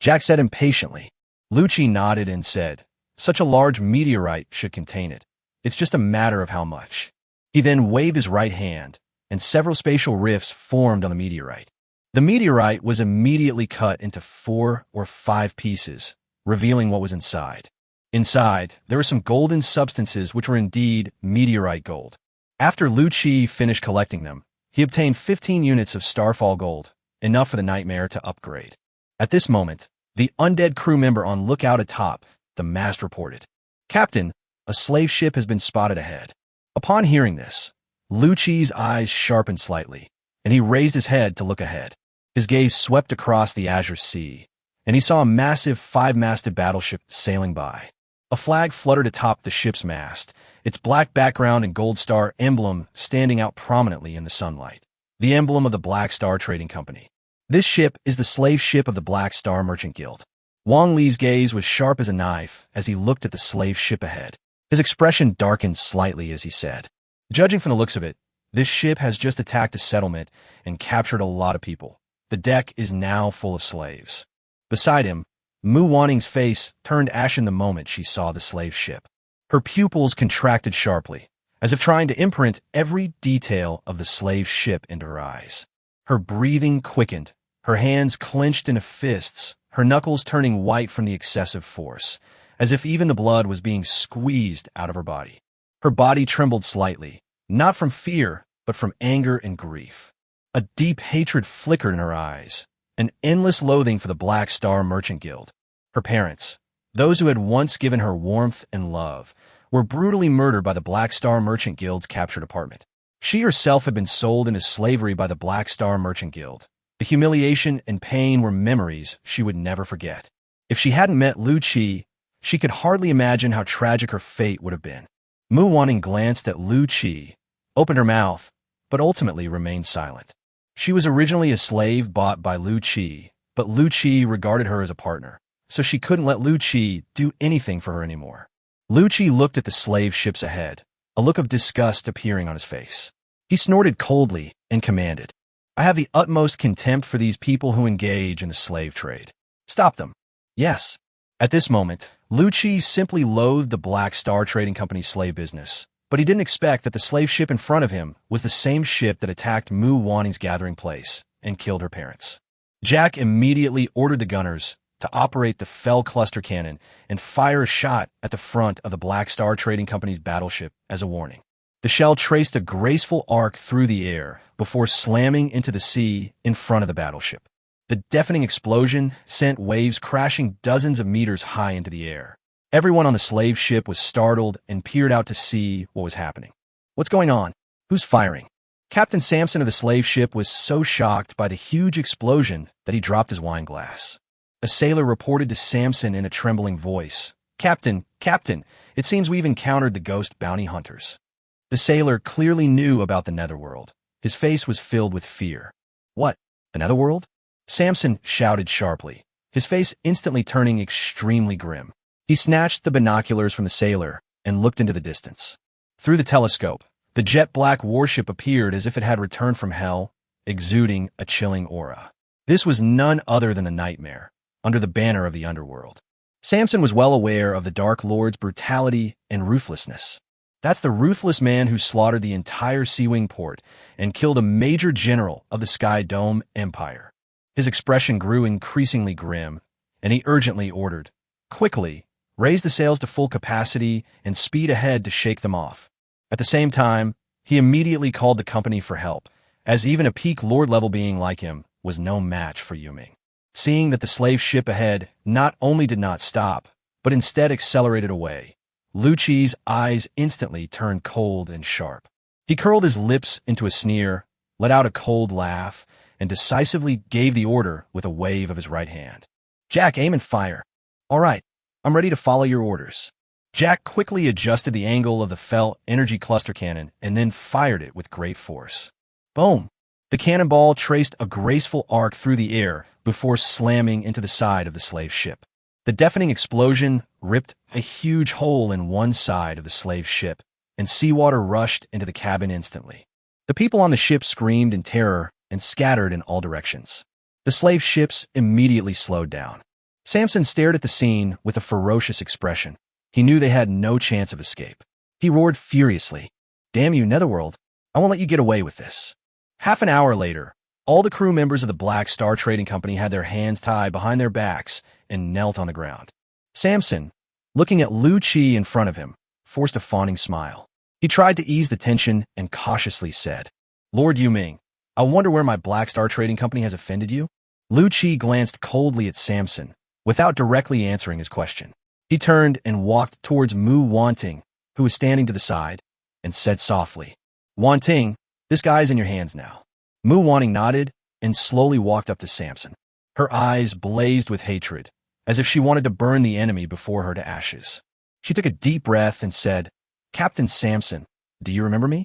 Jack said impatiently. Lu Qi nodded and said, "Such a large meteorite should contain it. It's just a matter of how much." He then waved his right hand, and several spatial rifts formed on the meteorite. The meteorite was immediately cut into 4 or 5 pieces, revealing what was inside. Inside, there were some golden substances which were indeed meteorite gold. After Lu Qi finished collecting them, he obtained 15 units of starfall gold, enough for the Nightmare to upgrade. At this moment, the undead crew member on lookout atop the mast reported, "Captain, a slave ship has been spotted ahead." Upon hearing this, Lu Qi's eyes sharpened slightly, and he raised his head to look ahead. His gaze swept across the azure sea, and he saw a massive 5-masted battleship sailing by. A flag fluttered atop the ship's mast, its black background and gold star emblem standing out prominently in the sunlight. The emblem of the Black Star Trading Company. This ship is the slave ship of the Black Star Merchant Guild. Wang Li's gaze was sharp as a knife as he looked at the slave ship ahead. His expression darkened slightly as he said, "Judging from the looks of it, this ship has just attacked a settlement and captured a lot of people. The deck is now full of slaves." Beside him, Mu Wanting's face turned ashen the moment she saw the slave ship. Her pupils contracted sharply, as if trying to imprint every detail of the slave ship into her eyes. Her breathing quickened, her hands clenched into fists, her knuckles turning white from the excessive force, as if even the blood was being squeezed out of her body. Her body trembled slightly, not from fear, but from anger and grief. A deep hatred flickered in her eyes, an endless loathing for the Black Star Merchant Guild. Her parents, Those who had once given her warmth and love were brutally murdered by the Black Star Merchant Guild's capture department. She herself had been sold into slavery by the Black Star Merchant Guild. The humiliation and pain were memories she would never forget. If she hadn't met Lu Qi, she could hardly imagine how tragic her fate would have been. Mu Wanting glanced at Lu Qi, opened her mouth, but ultimately remained silent. She was originally a slave bought by Lu Qi, but Lu Qi regarded her as a partner, so she couldn't let Lu Qi do anything for her anymore. Lu Qi looked at the slave ships ahead, a look of disgust appearing on his face. He snorted coldly and commanded, "I have the utmost contempt for these people who engage in the slave trade. Stop them." Yes. At this moment, Lu Qi simply loathed the Black Star Trading Company's slave business, but he didn't expect that the slave ship in front of him was the same ship that attacked Mu Wanting's gathering place and killed her parents. Jack immediately ordered the gunners to operate the Fell cluster cannon and fire a shot at the front of the Black Star Trading Company's battleship as a warning. The shell traced a graceful arc through the air before slamming into the sea in front of the battleship. The deafening explosion sent waves crashing dozens of meters high into the air. Everyone on the slave ship was startled and peered out to see what was happening. "What's going on? Who's firing?" Captain Samson of the slave ship was so shocked by the huge explosion that he dropped his wine glass. A sailor reported to Samson in a trembling voice, Captain, it seems we've encountered the ghost bounty hunters." The sailor clearly knew about the netherworld. His face was filled with fear. "What? The netherworld?" Samson shouted sharply, his face instantly turning extremely grim. He snatched the binoculars from the sailor and looked into the distance. Through the telescope, the jet-black warship appeared as if it had returned from hell, exuding a chilling aura. This was none other than the Nightmare, under the banner of the underworld. Samson was well aware of the Dark Lord's brutality and ruthlessness. That's the ruthless man who slaughtered the entire Sea-Wing port and killed a major general of the Sky Dome Empire. His expression grew increasingly grim, and he urgently ordered, "Quickly, raise the sails to full capacity and speed ahead to shake them off." At the same time, he immediately called the company for help, as even a peak Lord-level being like him was no match for Yuming. Seeing that the slave ship ahead not only did not stop, but instead accelerated away, Lu Qi's eyes instantly turned cold and sharp. He curled his lips into a sneer, let out a cold laugh, and decisively gave the order with a wave of his right hand. "Jack, aim and fire." "All right, I'm ready to follow your orders." Jack quickly adjusted the angle of the Fell energy cluster cannon and then fired it with great force. Boom! The cannonball traced a graceful arc through the air before slamming into the side of the slave ship. The deafening explosion ripped a huge hole in one side of the slave ship, and seawater rushed into the cabin instantly. The people on the ship screamed in terror and scattered in all directions. The slave ships immediately slowed down. Samson stared at the scene with a ferocious expression. He knew they had no chance of escape. He roared furiously, "Damn you, Netherworld! I won't let you get away with this." Half an hour later, all the crew members of the Black Star Trading Company had their hands tied behind their backs and knelt on the ground. Samson, looking at Lu Qi in front of him, forced a fawning smile. He tried to ease the tension and cautiously said, "Lord Yuming, I wonder where my Black Star Trading Company has offended you?" Lu Qi glanced coldly at Samson, without directly answering his question. He turned and walked towards Mu Wanting, who was standing to the side, and said softly, "Wanting, this guy's in your hands now." Mu Wanting nodded and slowly walked up to Samson. Her eyes blazed with hatred, as if she wanted to burn the enemy before her to ashes. She took a deep breath and said, "Captain Samson, do you remember me?"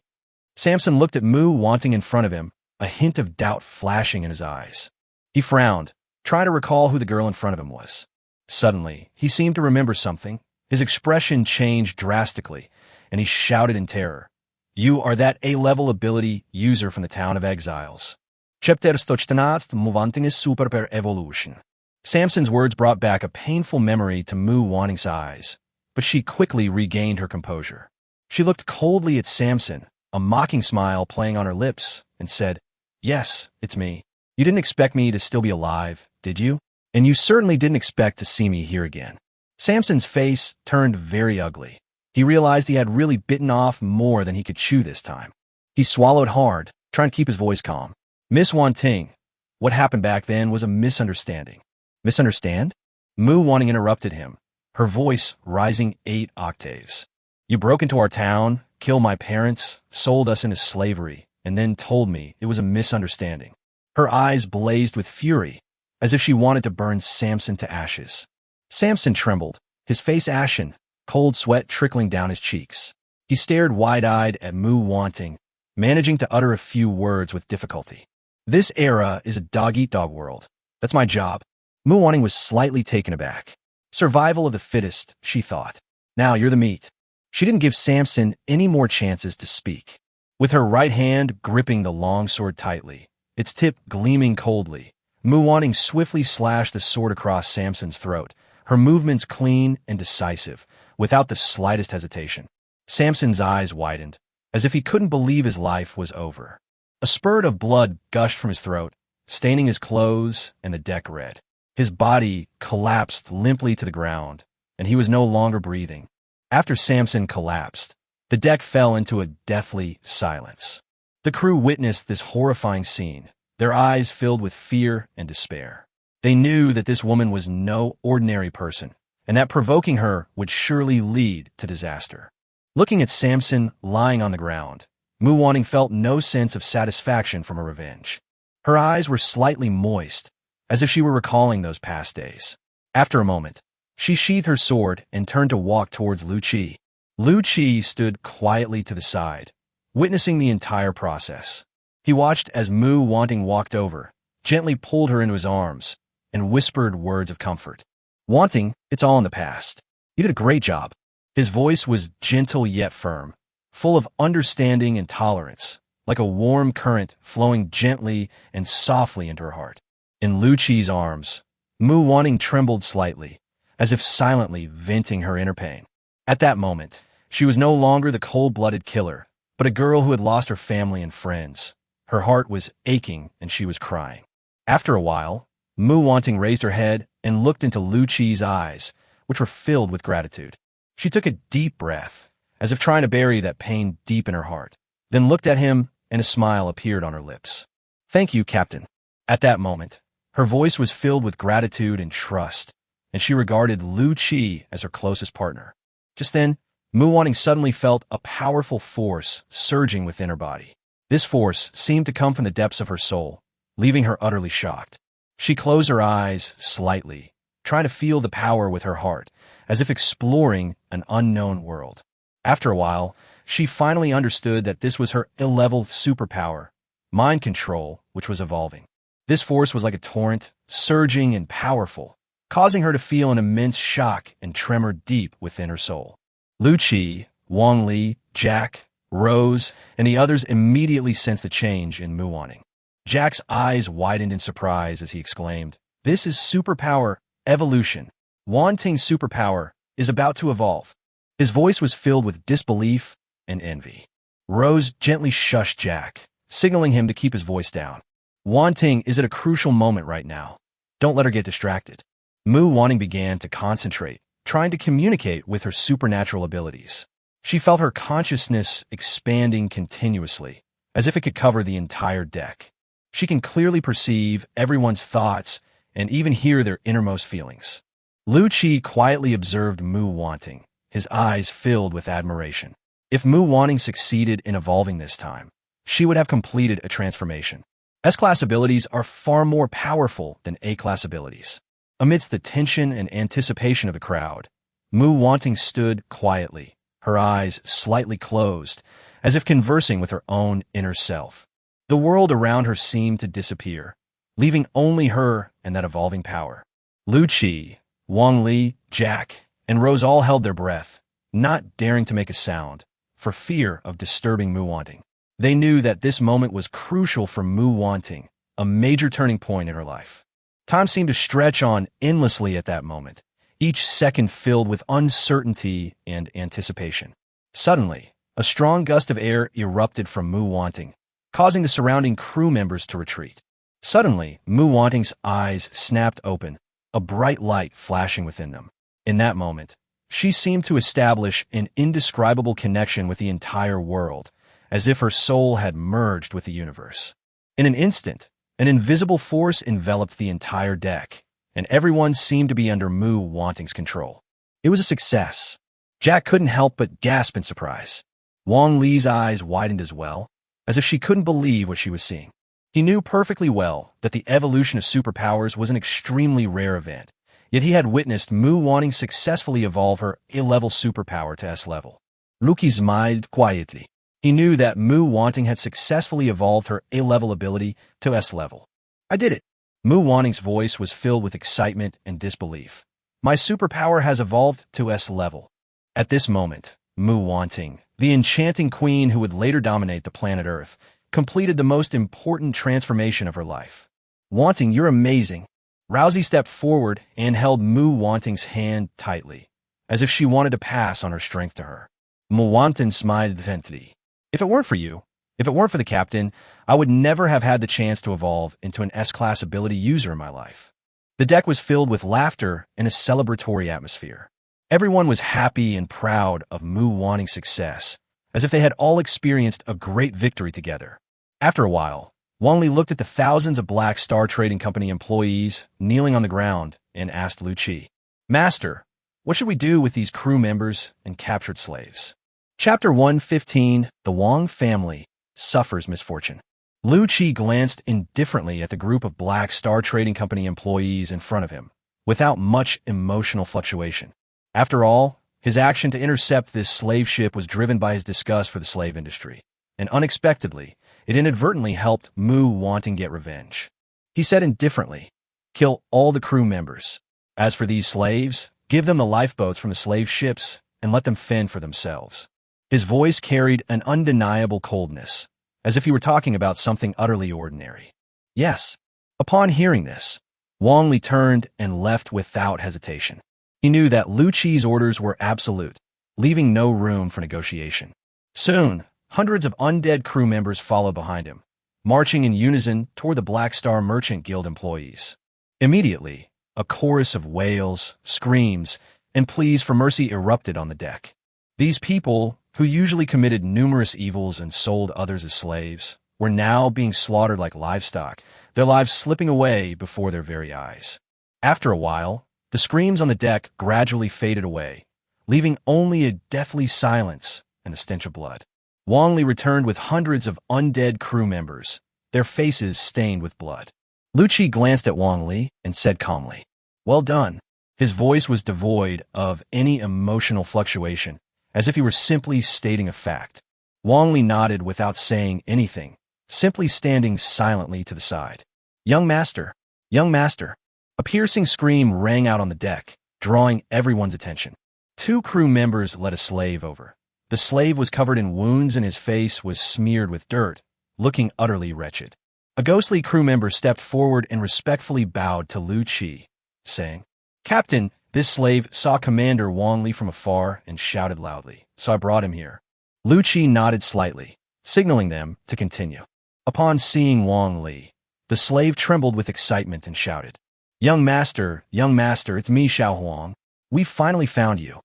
Samson looked at Mu Wanting in front of him, a hint of doubt flashing in his eyes. He frowned, trying to recall who the girl in front of him was. Suddenly, he seemed to remember something. His expression changed drastically, and he shouted in terror, "You are that A-level ability user from the Town of Exiles. Chapter 114 Mu Wanting is super per evolution." Samson's words brought back a painful memory to Mu Wanting's eyes, but she quickly regained her composure. She looked coldly at Samson, a mocking smile playing on her lips, and said, "Yes, it's me. You didn't expect me to still be alive, did you? And you certainly didn't expect to see me here again." Samson's face turned very ugly. He realized he had really bitten off more than he could chew this time. He swallowed hard, trying to keep his voice calm. "Miss Wanting, what happened back then was a misunderstanding." "Misunderstand?" Mu Wanting interrupted him, her voice rising 8 octaves. You broke into our town, killed my parents, sold us into slavery, and then told me it was a misunderstanding. Her eyes blazed with fury, as if she wanted to burn Samson to ashes. Samson trembled, his face ashen, cold sweat trickling down his cheeks. He stared wide-eyed at Mu Wanting, managing to utter a few words with difficulty. This era is a dog-eat-dog world. That's my job. Mu Wanting was slightly taken aback. Survival of the fittest, she thought. Now you're the meat. She didn't give Samson any more chances to speak. With her right hand gripping the long sword tightly, its tip gleaming coldly, Mu Wanting swiftly slashed the sword across Samson's throat, her movements clean and decisive, without the slightest hesitation. Samson's eyes widened, as if he couldn't believe his life was over. A spurt of blood gushed from his throat, staining his clothes and the deck red. His body collapsed limply to the ground, and he was no longer breathing. After Samson collapsed, the deck fell into a deathly silence. The crew witnessed this horrifying scene, their eyes filled with fear and despair. They knew that this woman was no ordinary person, and that provoking her would surely lead to disaster. Looking at Samson lying on the ground, Mu Wanting felt no sense of satisfaction from her revenge. Her eyes were slightly moist, as if she were recalling those past days. After a moment, she sheathed her sword and turned to walk towards Lu Qi. Lu Qi stood quietly to the side, witnessing the entire process. He watched as Mu Wanting walked over, gently pulled her into his arms, and whispered words of comfort. Wanting, it's all in the past. You did a great job. His voice was gentle yet firm, full of understanding and tolerance, like a warm current flowing gently and softly into her heart. In Lu Qi's arms, Mu Wanting trembled slightly, as if silently venting her inner pain. At that moment, she was no longer the cold-blooded killer, but a girl who had lost her family and friends. Her heart was aching and she was crying. After a while, Mu Wanting raised her head and looked into Lu Qi's eyes, which were filled with gratitude. She took a deep breath, as if trying to bury that pain deep in her heart, then looked at him and a smile appeared on her lips. Thank you, Captain. At that moment, her voice was filled with gratitude and trust, and she regarded Lu Qi as her closest partner. Just then, Mu Wanting suddenly felt a powerful force surging within her body. This force seemed to come from the depths of her soul, leaving her utterly shocked. She closed her eyes slightly, trying to feel the power with her heart, as if exploring an unknown world. After a while, she finally understood that this was her ill-level superpower, mind control, which was evolving. This force was like a torrent, surging and powerful, causing her to feel an immense shock and tremor deep within her soul. Lu Qi, Wang Li, Jack, Rose, and the others immediately sensed the change in Mu Wanting. Jack's eyes widened in surprise as he exclaimed, "This is superpower evolution. Wanting's superpower is about to evolve." His voice was filled with disbelief and envy. Rose gently shushed Jack, signaling him to keep his voice down. Wanting is at a crucial moment right now. Don't let her get distracted. Mu Wanting began to concentrate, trying to communicate with her supernatural abilities. She felt her consciousness expanding continuously, as if it could cover the entire deck. She can clearly perceive everyone's thoughts and even hear their innermost feelings. Lu Qi quietly observed Mu Wanting, his eyes filled with admiration. If Mu Wanting succeeded in evolving this time, she would have completed a transformation. S-class abilities are far more powerful than A-class abilities. Amidst the tension and anticipation of the crowd, Mu Wanting stood quietly, her eyes slightly closed, as if conversing with her own inner self. The world around her seemed to disappear, leaving only her and that evolving power. Lu Qi, Wang Li, Jack, and Rose all held their breath, not daring to make a sound, for fear of disturbing Mu Wanting. They knew that this moment was crucial for Mu Wanting, a major turning point in her life. Time seemed to stretch on endlessly at that moment, each second filled with uncertainty and anticipation. Suddenly, a strong gust of air erupted from Mu Wanting, causing the surrounding crew members to retreat. Suddenly, Mu Wanting's eyes snapped open, a bright light flashing within them. In that moment, she seemed to establish an indescribable connection with the entire world, as if her soul had merged with the universe. In an instant, an invisible force enveloped the entire deck, and everyone seemed to be under Mu Wanting's control. It was a success. Jack couldn't help but gasp in surprise. Wang Li's eyes widened as well, as if she couldn't believe what she was seeing. He knew perfectly well that the evolution of superpowers was an extremely rare event, yet he had witnessed Mu Wanting successfully evolve her A-level superpower to S-level. Luki smiled quietly. He knew that Mu Wanting had successfully evolved her A-level ability to S-level. I did it. Mu Wanting's voice was filled with excitement and disbelief. My superpower has evolved to S-level. At this moment, Mu Wanting, the enchanting queen who would later dominate the planet Earth, completed the most important transformation of her life. Wanting, you're amazing. Rousey stepped forward and held Mu Wanting's hand tightly, as if she wanted to pass on her strength to her. Mu Wanting smiled gently. If it weren't for you, if it weren't for the captain, I would never have had the chance to evolve into an S-class ability user in my life. The deck was filled with laughter and a celebratory atmosphere. Everyone was happy and proud of Mu Wanting's success, as if they had all experienced a great victory together. After a while, Wang Li looked at the thousands of Black Star Trading Company employees kneeling on the ground and asked Lu Qi, Master, what should we do with these crew members and captured slaves? Chapter 115, The Wang Family Suffers Misfortune. Lu Qi glanced indifferently at the group of Black Star Trading Company employees in front of him, without much emotional fluctuation. After all, his action to intercept this slave ship was driven by his disgust for the slave industry, and unexpectedly, it inadvertently helped Mu Wanting get revenge. He said indifferently, kill all the crew members. As for these slaves, give them the lifeboats from the slave ships and let them fend for themselves. His voice carried an undeniable coldness, as if he were talking about something utterly ordinary. Yes. Upon hearing this, Wang Li turned and left without hesitation. He knew that Lu Qi's orders were absolute, leaving no room for negotiation. Soon, hundreds of undead crew members followed behind him, marching in unison toward the Black Star Merchant Guild employees. Immediately, a chorus of wails, screams, and pleas for mercy erupted on the deck. These people, who usually committed numerous evils and sold others as slaves, were now being slaughtered like livestock, their lives slipping away before their very eyes. After a while, the screams on the deck gradually faded away, leaving only a deathly silence and the stench of blood. Wang Li returned with hundreds of undead crew members, their faces stained with blood. Lu Qi glanced at Wang Li and said calmly, Well done. His voice was devoid of any emotional fluctuation, as if he were simply stating a fact. Wang Li nodded without saying anything, simply standing silently to the side. Young master! Young master! A piercing scream rang out on the deck, drawing everyone's attention. 2 crew members led a slave over. The slave was covered in wounds and his face was smeared with dirt, looking utterly wretched. A ghostly crew member stepped forward and respectfully bowed to Lu Qi, saying, Captain, this slave saw Commander Wang Li from afar and shouted loudly, so I brought him here. Lu Qi nodded slightly, signaling them to continue. Upon seeing Wang Li, the slave trembled with excitement and shouted, young master, it's me, Xiao Huang. We finally found you.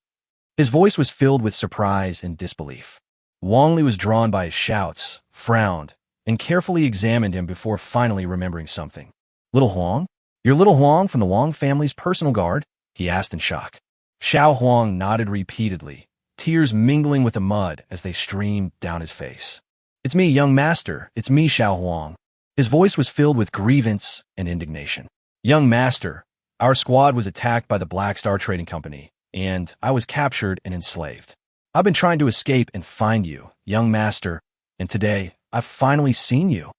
His voice was filled with surprise and disbelief. Wang Li was drawn by his shouts, frowned, and carefully examined him before finally remembering something. Little Huang? You're Little Huang from the Wang family's personal guard? He asked in shock. Xiao Huang nodded repeatedly, tears mingling with the mud as they streamed down his face. It's me, young master. It's me, Xiao Huang. His voice was filled with grievance and indignation. Young master, our squad was attacked by the Black Star Trading Company, and I was captured and enslaved. I've been trying to escape and find you, young master, and today I've finally seen you.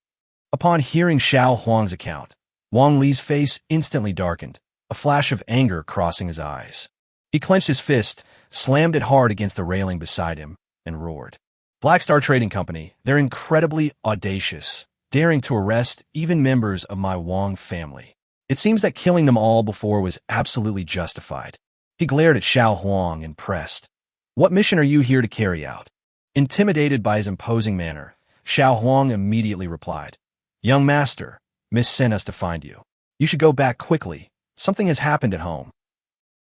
Upon hearing Xiao Huang's account, Wang Li's face instantly darkened, a flash of anger crossing his eyes. He clenched his fist, slammed it hard against the railing beside him, and roared. Black Star Trading Company, they're incredibly audacious, daring to arrest even members of my Wang family. It seems that killing them all before was absolutely justified. He glared at Xiao Huang and pressed. What mission are you here to carry out? Intimidated by his imposing manner, Xiao Huang immediately replied, Young master, Miss sent us to find you. You should go back quickly. Something has happened at home.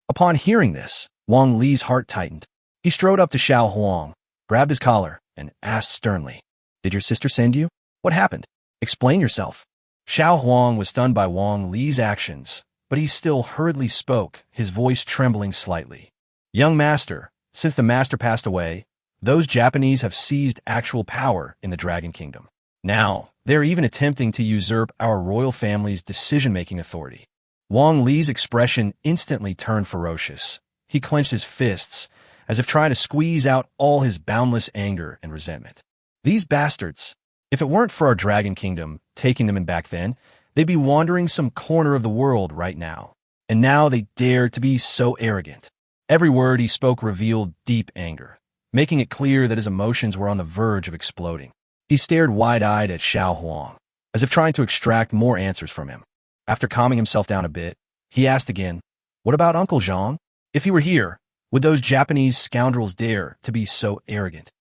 Upon hearing this, Wang Li's heart tightened. He strode up to Xiao Huang, grabbed his collar, and asked sternly, Did your sister send you? What happened? Explain yourself. Xiao Huang was stunned by Wang Li's actions, but he still hurriedly spoke, his voice trembling slightly. Young Master, since the Master passed away, those Japanese have seized actual power in the Dragon Kingdom. Now, they're even attempting to usurp our royal family's decision-making authority. Wang Li's expression instantly turned ferocious. He clenched his fists, as if trying to squeeze out all his boundless anger and resentment. These bastards, if it weren't for our Dragon Kingdom taking them in back then, they'd be wandering some corner of the world right now. And now they dare to be so arrogant. Every word he spoke revealed deep anger, making it clear that his emotions were on the verge of exploding. He stared wide-eyed at Xiao Huang, as if trying to extract more answers from him. After calming himself down a bit, he asked again, "What about Uncle Zhang? If he were here, would those Japanese scoundrels dare to be so arrogant?"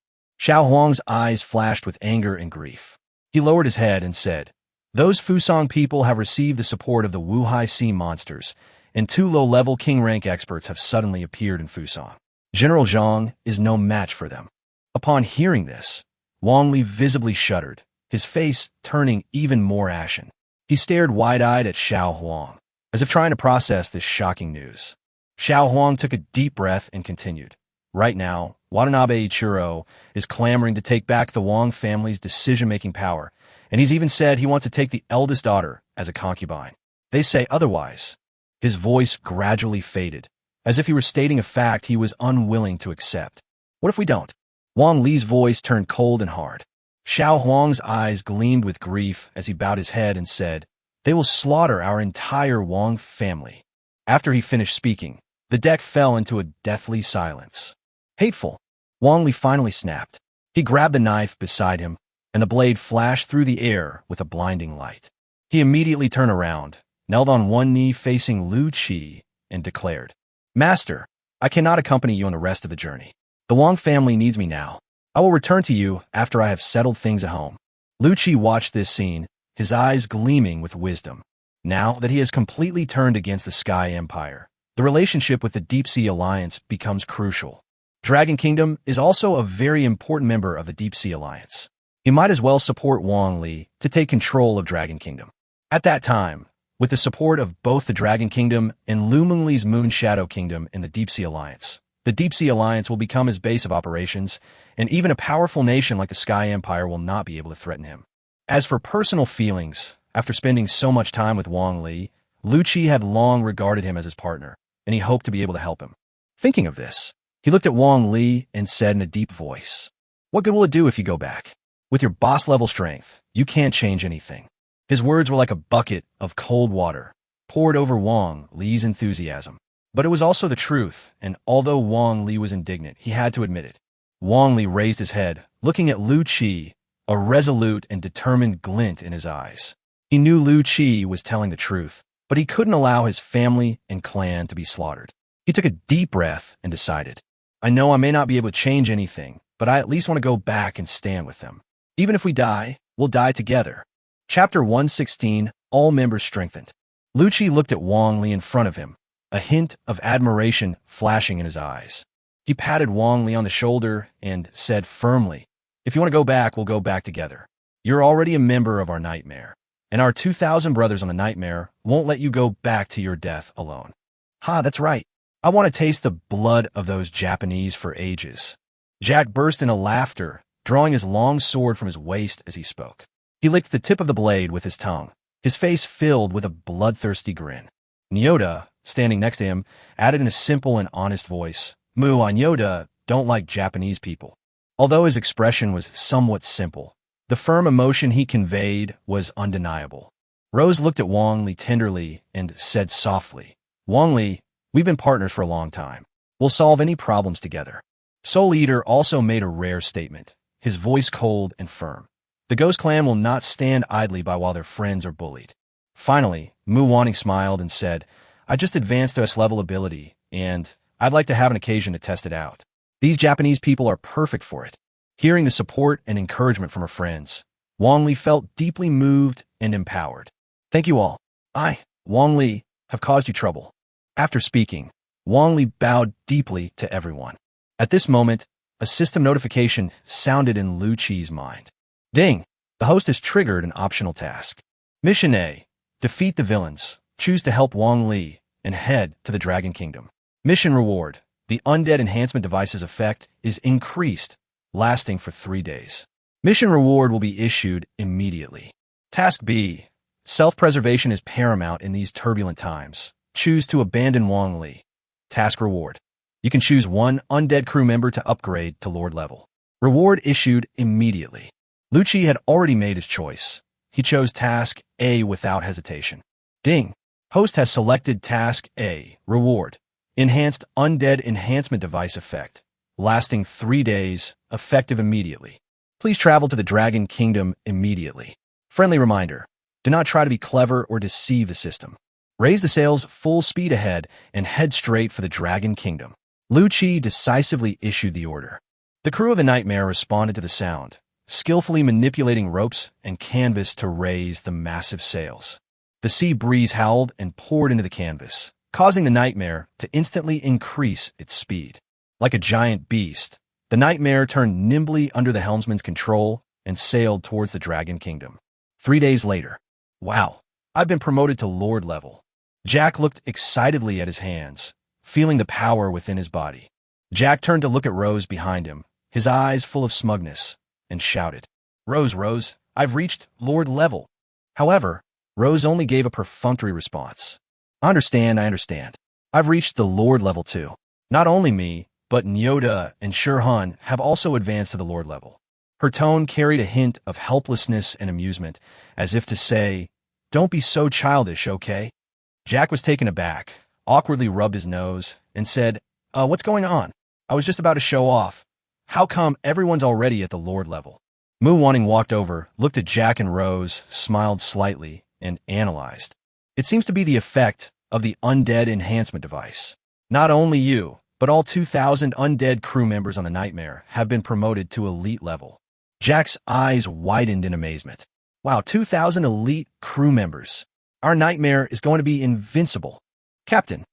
Xiao Huang's eyes flashed with anger and grief. He lowered his head and said, "Those Fusang people have received the support of the Wuhai Sea monsters, and 2 low-level king-rank experts have suddenly appeared in Fusang. General Zhang is no match for them." Upon hearing this, Wang Li visibly shuddered, his face turning even more ashen. He stared wide-eyed at Xiao Huang, as if trying to process this shocking news. Xiao Huang took a deep breath and continued. Right now, Watanabe Ichiro is clamoring to take back the Wang family's decision-making power, and he's even said he wants to take the eldest daughter as a concubine. They say otherwise. His voice gradually faded, as if he were stating a fact he was unwilling to accept. What if we don't? Wang Li's voice turned cold and hard. Xiao Huang's eyes gleamed with grief as he bowed his head and said, "They will slaughter our entire Wang family." After he finished speaking, the deck fell into a deathly silence. Hateful, Wang Li finally snapped. He grabbed the knife beside him, and the blade flashed through the air with a blinding light. He immediately turned around, knelt on one knee facing Lu Qi, and declared, "Master, I cannot accompany you on the rest of the journey. The Wang family needs me now. I will return to you after I have settled things at home." Lu Qi watched this scene, his eyes gleaming with wisdom. Now that he has completely turned against the Sky Empire, the relationship with the Deep Sea Alliance becomes crucial. Dragon Kingdom is also a very important member of the Deep Sea Alliance. He might as well support Wang Li to take control of Dragon Kingdom. At that time, with the support of both the Dragon Kingdom and Lu Mengli's Moon Shadow Kingdom in the Deep Sea Alliance, the Deep Sea Alliance will become his base of operations, and even a powerful nation like the Sky Empire will not be able to threaten him. As for personal feelings, after spending so much time with Wang Li, Lu Qi had long regarded him as his partner, and he hoped to be able to help him. Thinking of this, he looked at Wang Li and said in a deep voice, "What good will it do if you go back? With your boss-level strength, you can't change anything." His words were like a bucket of cold water, poured over Wang Li's enthusiasm. But it was also the truth, and although Wang Li was indignant, he had to admit it. Wang Li raised his head, looking at Lu Qi, a resolute and determined glint in his eyes. He knew Lu Qi was telling the truth, but he couldn't allow his family and clan to be slaughtered. He took a deep breath and decided, "I know I may not be able to change anything, but I at least want to go back and stand with them. Even if we die, we'll die together." Chapter 116, All Members Strengthened. Lu Qi looked at Wang Li in front of him, a hint of admiration flashing in his eyes. He patted Wang Li on the shoulder and said firmly, "If you want to go back, we'll go back together. You're already a member of our nightmare, and our 2,000 brothers on the nightmare won't let you go back to your death alone." "Ha, that's right. I want to taste the blood of those Japanese for ages." Jack burst into laughter, drawing his long sword from his waist as he spoke. He licked the tip of the blade with his tongue, his face filled with a bloodthirsty grin. Nyota, standing next to him, added in a simple and honest voice, "Nyota don't like Japanese people." Although his expression was somewhat simple, the firm emotion he conveyed was undeniable. Rose looked at Wang Li tenderly and said softly, "Wang Li, we've been partners for a long time. We'll solve any problems together." Soul Eater also made a rare statement, his voice cold and firm. "The Ghost Clan will not stand idly by while their friends are bullied." Finally, Mu Wanting smiled and said, "I just advanced to S-level ability, and I'd like to have an occasion to test it out. These Japanese people are perfect for it." Hearing the support and encouragement from her friends, Wang Li felt deeply moved and empowered. "Thank you all. I, Wang Li, have caused you trouble." After speaking, Wang Li bowed deeply to everyone. At this moment, a system notification sounded in Lu Qi's mind. Ding! The host has triggered an optional task. Mission A: defeat the villains, choose to help Wang Li, and head to the Dragon Kingdom. Mission reward: The undead enhancement device's effect is increased, lasting for 3 days. Mission reward will be issued immediately. Task B. Self-preservation is paramount in these turbulent times. Choose to abandon Wang Li. Task reward. You can choose one undead crew member to upgrade to Lord level. Reward issued immediately. Lu Qi had already made his choice. He chose Task A without hesitation. Ding. Host has selected Task A. Reward. Enhanced Undead Enhancement Device Effect. Lasting 3 days, effective immediately. Please travel to the Dragon Kingdom immediately. Friendly reminder. Do not try to be clever or deceive the system. Raise the sails full speed ahead and head straight for the Dragon Kingdom. Lu Qi decisively issued the order. The crew of the Nightmare responded to the sound, skillfully manipulating ropes and canvas to raise the massive sails. The sea breeze howled and poured into the canvas, causing the Nightmare to instantly increase its speed. Like a giant beast, the Nightmare turned nimbly under the helmsman's control and sailed towards the Dragon Kingdom. 3 days later. Wow, I've been promoted to Lord level. Jack looked excitedly at his hands, feeling the power within his body. Jack turned to look at Rose behind him, his eyes full of smugness, and shouted, Rose, I've reached Lord level. However, Rose only gave a perfunctory response. I understand. I've reached the Lord level too. Not only me, but Nyoda and Shurhun have also advanced to the Lord level. Her tone carried a hint of helplessness and amusement, as if to say, don't be so childish, okay? Jack was taken aback, awkwardly rubbed his nose, and said, what's going on? I was just about to show off. How come everyone's already at the Lord level? Mu Wanting walked over, looked at Jack and Rose, smiled slightly, and analyzed. It seems to be the effect of the Undead Enhancement Device. Not only you, but all 2,000 undead crew members on the Nightmare have been promoted to elite level. Jack's eyes widened in amazement. Wow, 2,000 elite crew members. Our Nightmare is going to be invincible. Captain.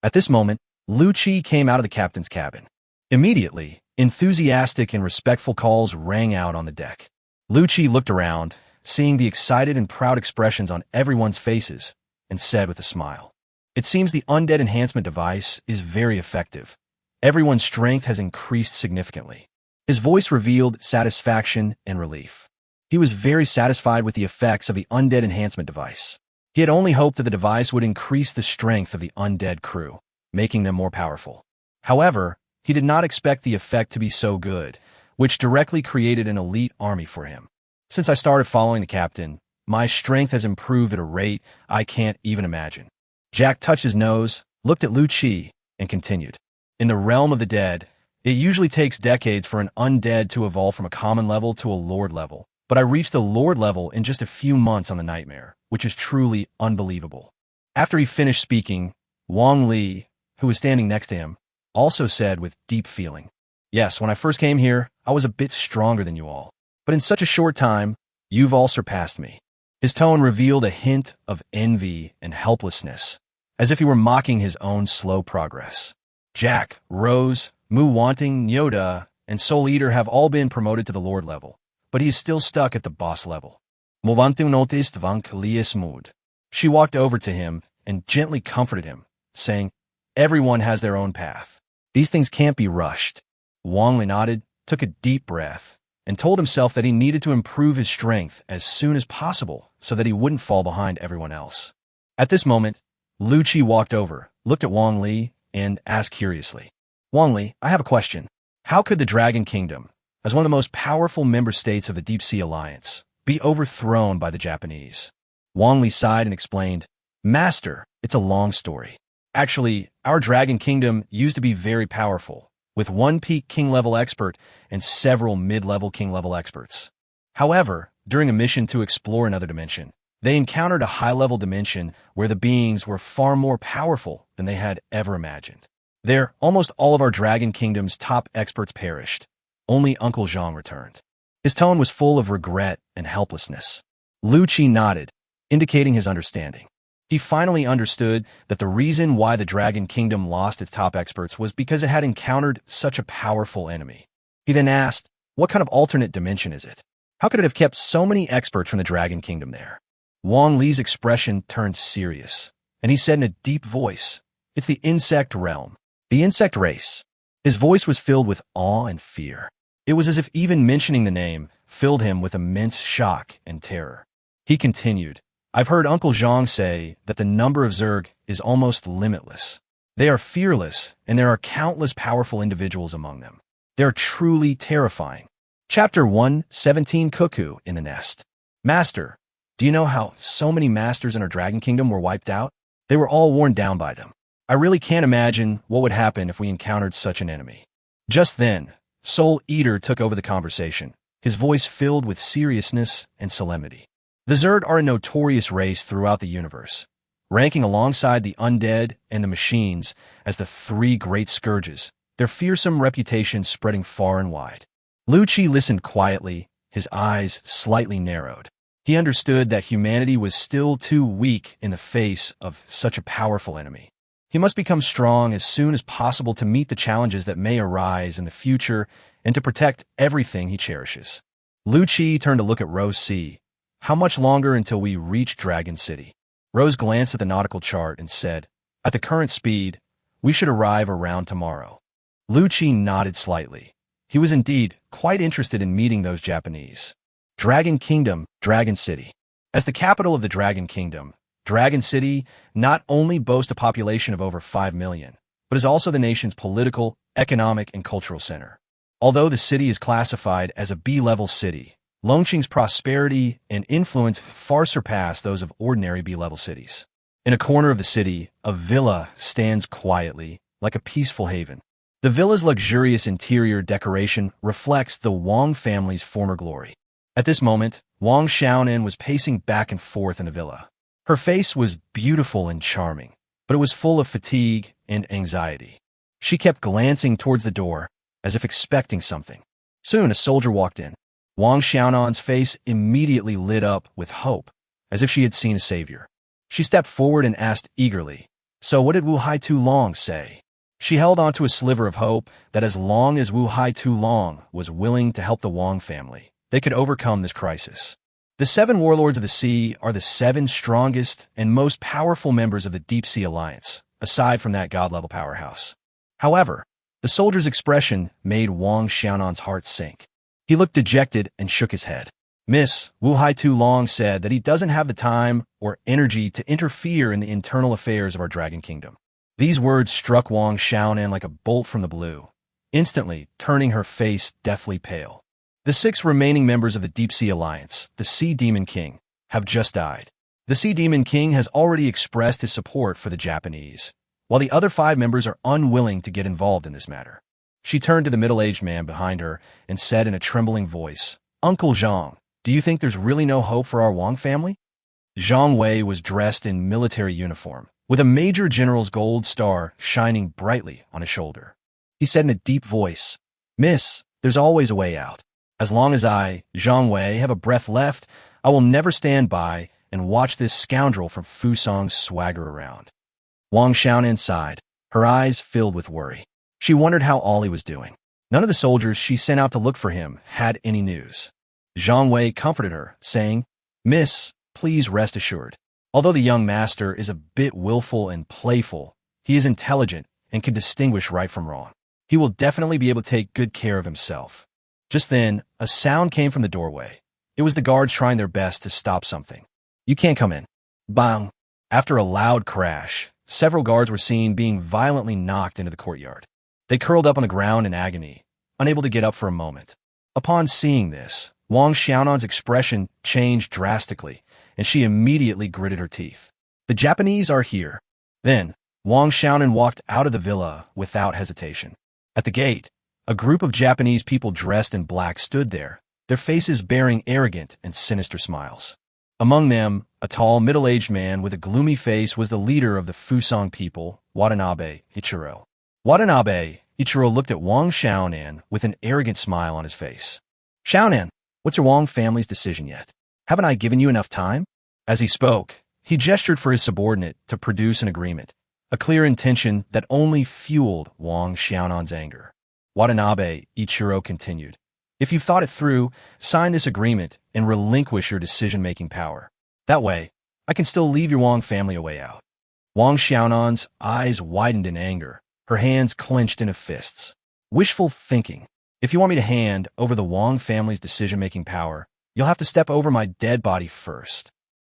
At this moment, Lu Qi came out of the captain's cabin. Immediately, enthusiastic and respectful calls rang out on the deck. Lu Qi looked around, seeing the excited and proud expressions on everyone's faces, and said with a smile, it seems the Undead Enhancement Device is very effective. Everyone's strength has increased significantly. His voice revealed satisfaction and relief. He was very satisfied with the effects of the Undead Enhancement Device. He had only hoped that the device would increase the strength of the undead crew, making them more powerful. However, he did not expect the effect to be so good, which directly created an elite army for him. Since I started following the captain, my strength has improved at a rate I can't even imagine. Jack touched his nose, looked at Lu Qi, and continued. In the realm of the dead, it usually takes decades for an undead to evolve from a common level to a Lord level, but I reached the Lord level in just a few months on the Nightmare, which is truly unbelievable. After he finished speaking, Wang Li, who was standing next to him, also said with deep feeling, yes, when I first came here, I was a bit stronger than you all, but in such a short time, you've all surpassed me. His tone revealed a hint of envy and helplessness, as if he were mocking his own slow progress. Jack, Rose, Mu Wanting, Nyoda, and Soul Eater have all been promoted to the Lord level, but he is still stuck at the boss level. Mu Wanting noticed Van Kalias mood. She walked over to him and gently comforted him, saying, everyone has their own path. These things can't be rushed. Wang Li nodded, took a deep breath, and told himself that he needed to improve his strength as soon as possible so that he wouldn't fall behind everyone else. At this moment, Lu Qi walked over, looked at Wang Li, and asked curiously, Wang Li, I have a question. How could the Dragon Kingdom, as one of the most powerful member states of the Deep Sea Alliance, be overthrown by the Japanese? Wang Li sighed and explained, Master, it's a long story. Actually, our Dragon Kingdom used to be very powerful, with one peak king-level expert and several mid-level king-level experts. However, during a mission to explore another dimension, they encountered a high-level dimension where the beings were far more powerful than they had ever imagined. There, almost all of our Dragon Kingdom's top experts perished. Only Uncle Zhang returned. His tone was full of regret and helplessness. Lu Qi nodded, indicating his understanding. He finally understood that the reason why the Dragon Kingdom lost its top experts was because it had encountered such a powerful enemy. He then asked, what kind of alternate dimension is it? How could it have kept so many experts from the Dragon Kingdom there? Wang Li's expression turned serious, and he said in a deep voice, it's the insect realm. The insect race. His voice was filled with awe and fear. It was as if even mentioning the name filled him with immense shock and terror. He continued, I've heard Uncle Zhang say that the number of Zerg is almost limitless. They are fearless, and there are countless powerful individuals among them. They are truly terrifying. Chapter 1:17 Cuckoo in the Nest. Master, do you know how so many masters in our Dragon Kingdom were wiped out? They were all worn down by them. I really can't imagine what would happen if we encountered such an enemy. Just then, Soul Eater took over the conversation, his voice filled with seriousness and solemnity. The Zerg are a notorious race throughout the universe, ranking alongside the undead and the machines as the three great scourges, their fearsome reputation spreading far and wide. Lu Qi listened quietly, his eyes slightly narrowed. He understood that humanity was still too weak in the face of such a powerful enemy. He must become strong as soon as possible to meet the challenges that may arise in the future and to protect everything he cherishes. Lu Qi turned to look at Rose C. How much longer until we reach Dragon City? Rose glanced at the nautical chart and said, At the current speed, we should arrive around tomorrow. Lu Qi nodded slightly. He was indeed quite interested in meeting those Japanese. Dragon Kingdom, Dragon City. As the capital of the Dragon Kingdom, Dragon City not only boasts a population of over 5 million, but is also the nation's political, economic, and cultural center. Although the city is classified as a B-level city, Longqing's prosperity and influence far surpass those of ordinary B-level cities. In a corner of the city, a villa stands quietly, like a peaceful haven. The villa's luxurious interior decoration reflects the Wang family's former glory. At this moment, Wang Xiaonan was pacing back and forth in the villa. Her face was beautiful and charming, but it was full of fatigue and anxiety. She kept glancing towards the door, as if expecting something. Soon, a soldier walked in. Wang Xiaonan's face immediately lit up with hope, as if she had seen a savior. She stepped forward and asked eagerly, So what did Wu Hai Tu Long say? She held onto a sliver of hope that as long as Wu Hai Tu Long was willing to help the Wang family, they could overcome this crisis. The 7 warlords of the sea are the 7 strongest and most powerful members of the Deep Sea Alliance, aside from that god-level powerhouse. However, the soldier's expression made Wang Xiaonan's heart sink. He looked dejected and shook his head. Miss, Wu Hai Tu Long said that he doesn't have the time or energy to interfere in the internal affairs of our Dragon Kingdom. These words struck Wang Xiaonan like a bolt from the blue, instantly turning her face deathly pale. The 6 remaining members of the Deep Sea Alliance, the Sea Demon King, have just died. The Sea Demon King has already expressed his support for the Japanese, while the other 5 members are unwilling to get involved in this matter. She turned to the middle-aged man behind her and said in a trembling voice, Uncle Zhang, do you think there's really no hope for our Wang family? Zhang Wei was dressed in military uniform, with a Major General's gold star shining brightly on his shoulder. He said in a deep voice, Miss, there's always a way out. As long as I, Zhang Wei, have a breath left, I will never stand by and watch this scoundrel from Fusang swagger around. Wang Xiaonan sighed, her eyes filled with worry. She wondered how Ollie was doing. None of the soldiers she sent out to look for him had any news. Zhang Wei comforted her, saying, Miss, please rest assured. Although the young master is a bit willful and playful, he is intelligent and can distinguish right from wrong. He will definitely be able to take good care of himself. Just then, a sound came from the doorway. It was the guards trying their best to stop something. You can't come in. Bang! After a loud crash, several guards were seen being violently knocked into the courtyard. They curled up on the ground in agony, unable to get up for a moment. Upon seeing this, Wang Xiaonan's expression changed drastically, and she immediately gritted her teeth. The Japanese are here. Then, Wang Xiaonan walked out of the villa without hesitation. At the gate, a group of Japanese people dressed in black stood there, their faces bearing arrogant and sinister smiles. Among them, a tall, middle-aged man with a gloomy face was the leader of the Fusang people, Watanabe Ichiro. Watanabe Ichiro looked at Wang Xiaonan with an arrogant smile on his face. Xiaonan, what's your Wang family's decision yet? Haven't I given you enough time? As he spoke, he gestured for his subordinate to produce an agreement, a clear intention that only fueled Wang Xiaonan's anger. Watanabe Ichiro continued, If you've thought it through, sign this agreement and relinquish your decision-making power. That way, I can still leave your Wang family a way out. Wang Xiaonan's eyes widened in anger, her hands clenched into fists. Wishful thinking. If you want me to hand over the Wang family's decision-making power, you'll have to step over my dead body first.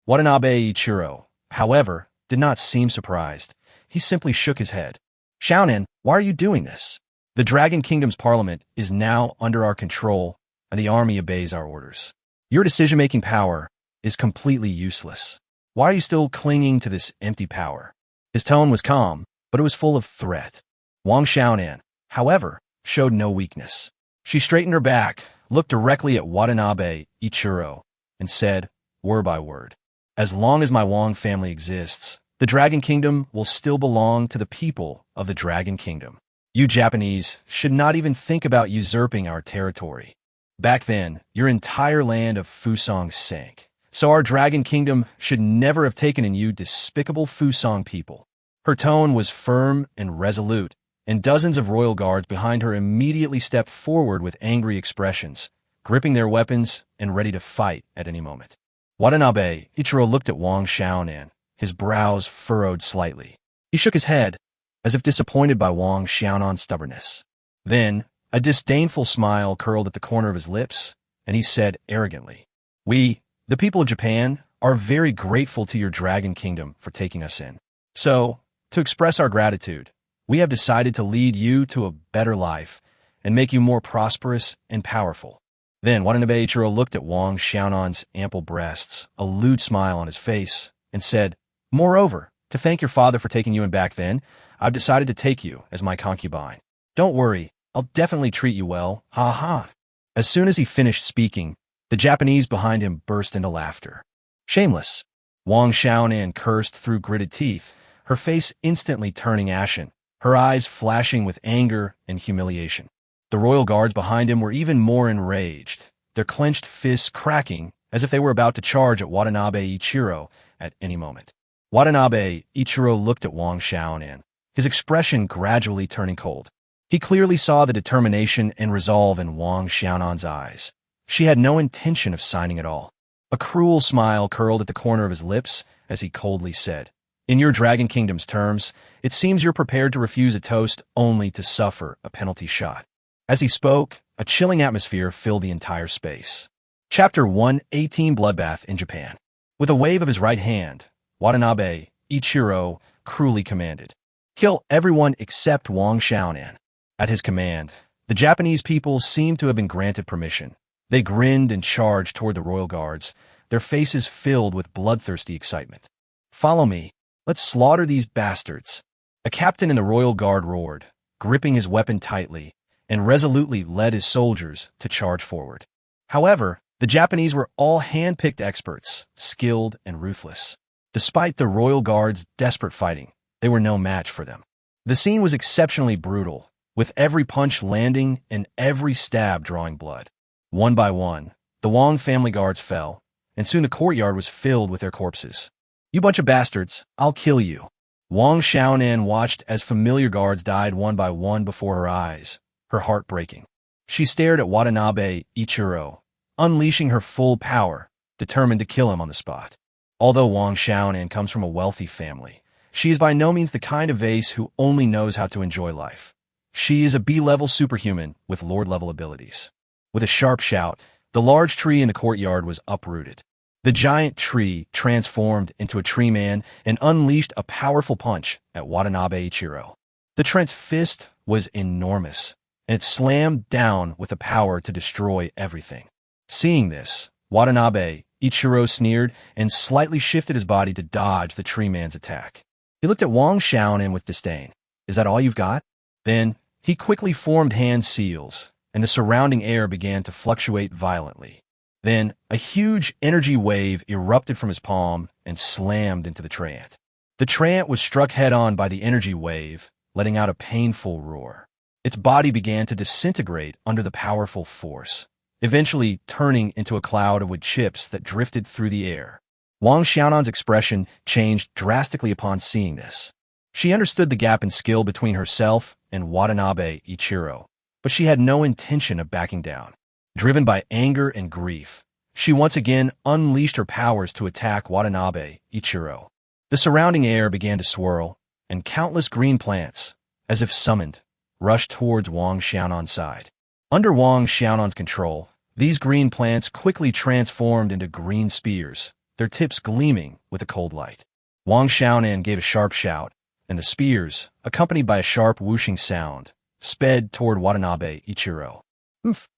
Watanabe Ichiro, however, did not seem surprised. He simply shook his head. Xiaonan, why are you doing this? The Dragon Kingdom's parliament is now under our control, and the army obeys our orders. Your decision-making power is completely useless. Why are you still clinging to this empty power? His tone was calm, but it was full of threat. Wang Xiaonan, however, showed no weakness. She straightened her back, looked directly at Watanabe Ichiro, and said, word by word, as long as my Wang family exists, the Dragon Kingdom will still belong to the people of the Dragon Kingdom. You Japanese should not even think about usurping our territory. Back then, your entire land of Fusang sank, so our Dragon Kingdom should never have taken in you despicable Fusang people. Her tone was firm and resolute, and dozens of royal guards behind her immediately stepped forward with angry expressions, gripping their weapons and ready to fight at any moment. Watanabe Ichiro looked at Wang Xiaonan, his brows furrowed slightly. He shook his head, as if disappointed by Wang Xiaonan's stubbornness. Then, a disdainful smile curled at the corner of his lips, and he said arrogantly, we, the people of Japan, are very grateful to your Dragon Kingdom for taking us in. So, to express our gratitude, we have decided to lead you to a better life and make you more prosperous and powerful. Then Watanabe Ichiro looked at Wang Xiaonan's ample breasts, a lewd smile on his face, and said, moreover, to thank your father for taking you in back then, I've decided to take you as my concubine. Don't worry, I'll definitely treat you well, ha ha. As soon as he finished speaking, the Japanese behind him burst into laughter. Shameless. Wang Xiaonan cursed through gritted teeth, her face instantly turning ashen, her eyes flashing with anger and humiliation. The royal guards behind him were even more enraged, their clenched fists cracking as if they were about to charge at Watanabe Ichiro at any moment. Watanabe Ichiro looked at Wang Xiaonan, his expression gradually turning cold. He clearly saw the determination and resolve in Wang Xiaonan's eyes. She had no intention of signing at all. A cruel smile curled at the corner of his lips as he coldly said, in your Dragon Kingdom's terms, it seems you're prepared to refuse a toast only to suffer a penalty shot. As he spoke, a chilling atmosphere filled the entire space. Chapter 118 Bloodbath in Japan. With a wave of his right hand, Watanabe Ichiro cruelly commanded, kill everyone except Wang Xiaonan. At his command, the Japanese people seemed to have been granted permission. They grinned and charged toward the royal guards, their faces filled with bloodthirsty excitement. Follow me. Let's slaughter these bastards. A captain in the royal guard roared, gripping his weapon tightly, and resolutely led his soldiers to charge forward. However, the Japanese were all hand-picked experts, skilled and ruthless. Despite the royal guard's desperate fighting, they were no match for them. The scene was exceptionally brutal, with every punch landing and every stab drawing blood. One by one, the Wang family guards fell, and soon the courtyard was filled with their corpses. You bunch of bastards, I'll kill you. Wang Xiaonan watched as familiar guards died one by one before her eyes, her heart breaking. She stared at Watanabe Ichiro, unleashing her full power, determined to kill him on the spot. Although Wang Xiaonan comes from a wealthy family, she is by no means the kind of vase who only knows how to enjoy life. She is a B-level superhuman with Lord-level abilities. With a sharp shout, the large tree in the courtyard was uprooted. The giant tree transformed into a tree man and unleashed a powerful punch at Watanabe Ichiro. The tree's fist was enormous, and it slammed down with the power to destroy everything. Seeing this, Watanabe Ichiro sneered and slightly shifted his body to dodge the tree man's attack. He looked at Wang Xiaonan with disdain. Is that all you've got? Then, he quickly formed hand seals, and the surrounding air began to fluctuate violently. Then, a huge energy wave erupted from his palm and slammed into the treant. The treant was struck head-on by the energy wave, letting out a painful roar. Its body began to disintegrate under the powerful force, eventually turning into a cloud of wood chips that drifted through the air. Wang Xiaonan's expression changed drastically upon seeing this. She understood the gap in skill between herself and Watanabe Ichiro, but she had no intention of backing down. Driven by anger and grief, she once again unleashed her powers to attack Watanabe Ichiro. The surrounding air began to swirl, and countless green plants, as if summoned, rushed towards Wang Xiaonan's side. Under Wang Xiaonan's control, these green plants quickly transformed into green spears, their tips gleaming with a cold light. Wang Xiaonan gave a sharp shout, and the spears, accompanied by a sharp whooshing sound, sped toward Watanabe Ichiro.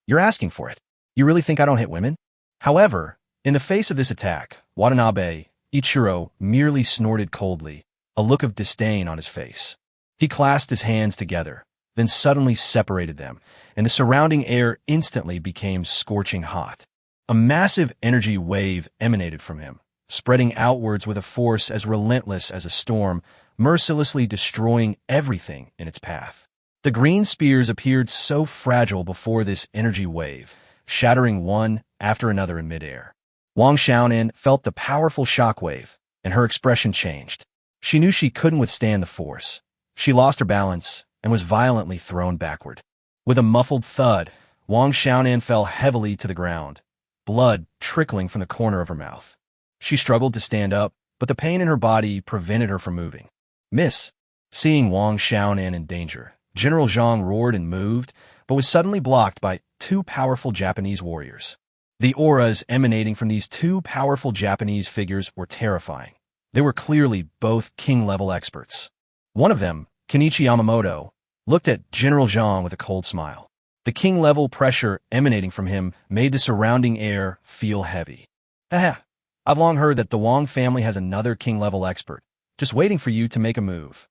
You're asking for it. You really think I don't hit women? However, in the face of this attack, Watanabe Ichiro merely snorted coldly, a look of disdain on his face. He clasped his hands together, then suddenly separated them, and the surrounding air instantly became scorching hot. A massive energy wave emanated from him, spreading outwards with a force as relentless as a storm, mercilessly destroying everything in its path. The green spears appeared so fragile before this energy wave, shattering one after another in midair. Wang Xiaonan felt the powerful shockwave, and her expression changed. She knew she couldn't withstand the force. She lost her balance and was violently thrown backward. With a muffled thud, Wang Xiaonan fell heavily to the ground, blood trickling from the corner of her mouth. She struggled to stand up, but the pain in her body prevented her from moving. Miss! Seeing Wang Xiaonan in danger, General Zhang roared and moved, but was suddenly blocked by two powerful Japanese warriors. The auras emanating from these two powerful Japanese figures were terrifying. They were clearly both king-level experts. One of them, Kenichi Yamamoto, looked at General Zhang with a cold smile. The king-level pressure emanating from him made the surrounding air feel heavy. Haha, I've long heard that the Wang family has another king-level expert, just waiting for you to make a move.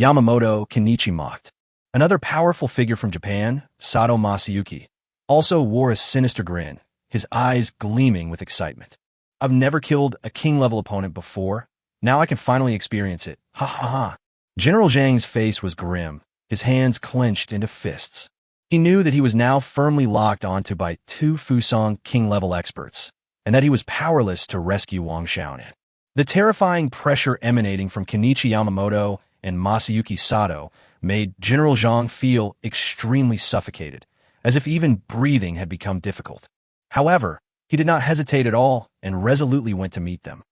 Yamamoto Kenichi mocked. Another powerful figure from Japan, Sato Masayuki, also wore a sinister grin, his eyes gleaming with excitement. I've never killed a king-level opponent before. Now I can finally experience it. Ha ha ha. General Zhang's face was grim, his hands clenched into fists. He knew that he was now firmly locked onto by two Fusong king-level experts, and that he was powerless to rescue Wang Xiaonan. The terrifying pressure emanating from Kenichi Yamamoto and Masayuki Sato made General Zhang feel extremely suffocated, as if even breathing had become difficult. However, he did not hesitate at all and resolutely went to meet them.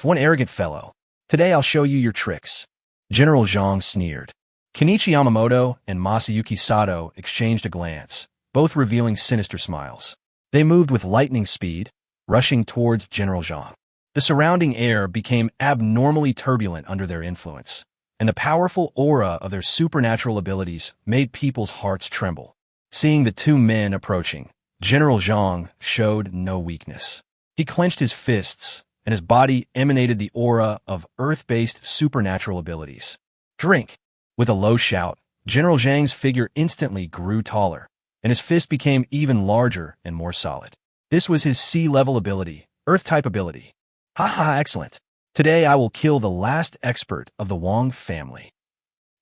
One arrogant fellow. Today I'll show you your tricks. General Zhang sneered. Kenichi Yamamoto and Masayuki Sato exchanged a glance, both revealing sinister smiles. They moved with lightning speed, rushing towards General Zhang. The surrounding air became abnormally turbulent under their influence, and the powerful aura of their supernatural abilities made people's hearts tremble. Seeing the two men approaching, General Zhang showed no weakness. He clenched his fists, and his body emanated the aura of earth-based supernatural abilities. Drink! With a low shout, General Zhang's figure instantly grew taller, and his fist became even larger and more solid. This was his sea-level ability, Earth-type ability. Haha, excellent. Today I will kill the last expert of the Wang family.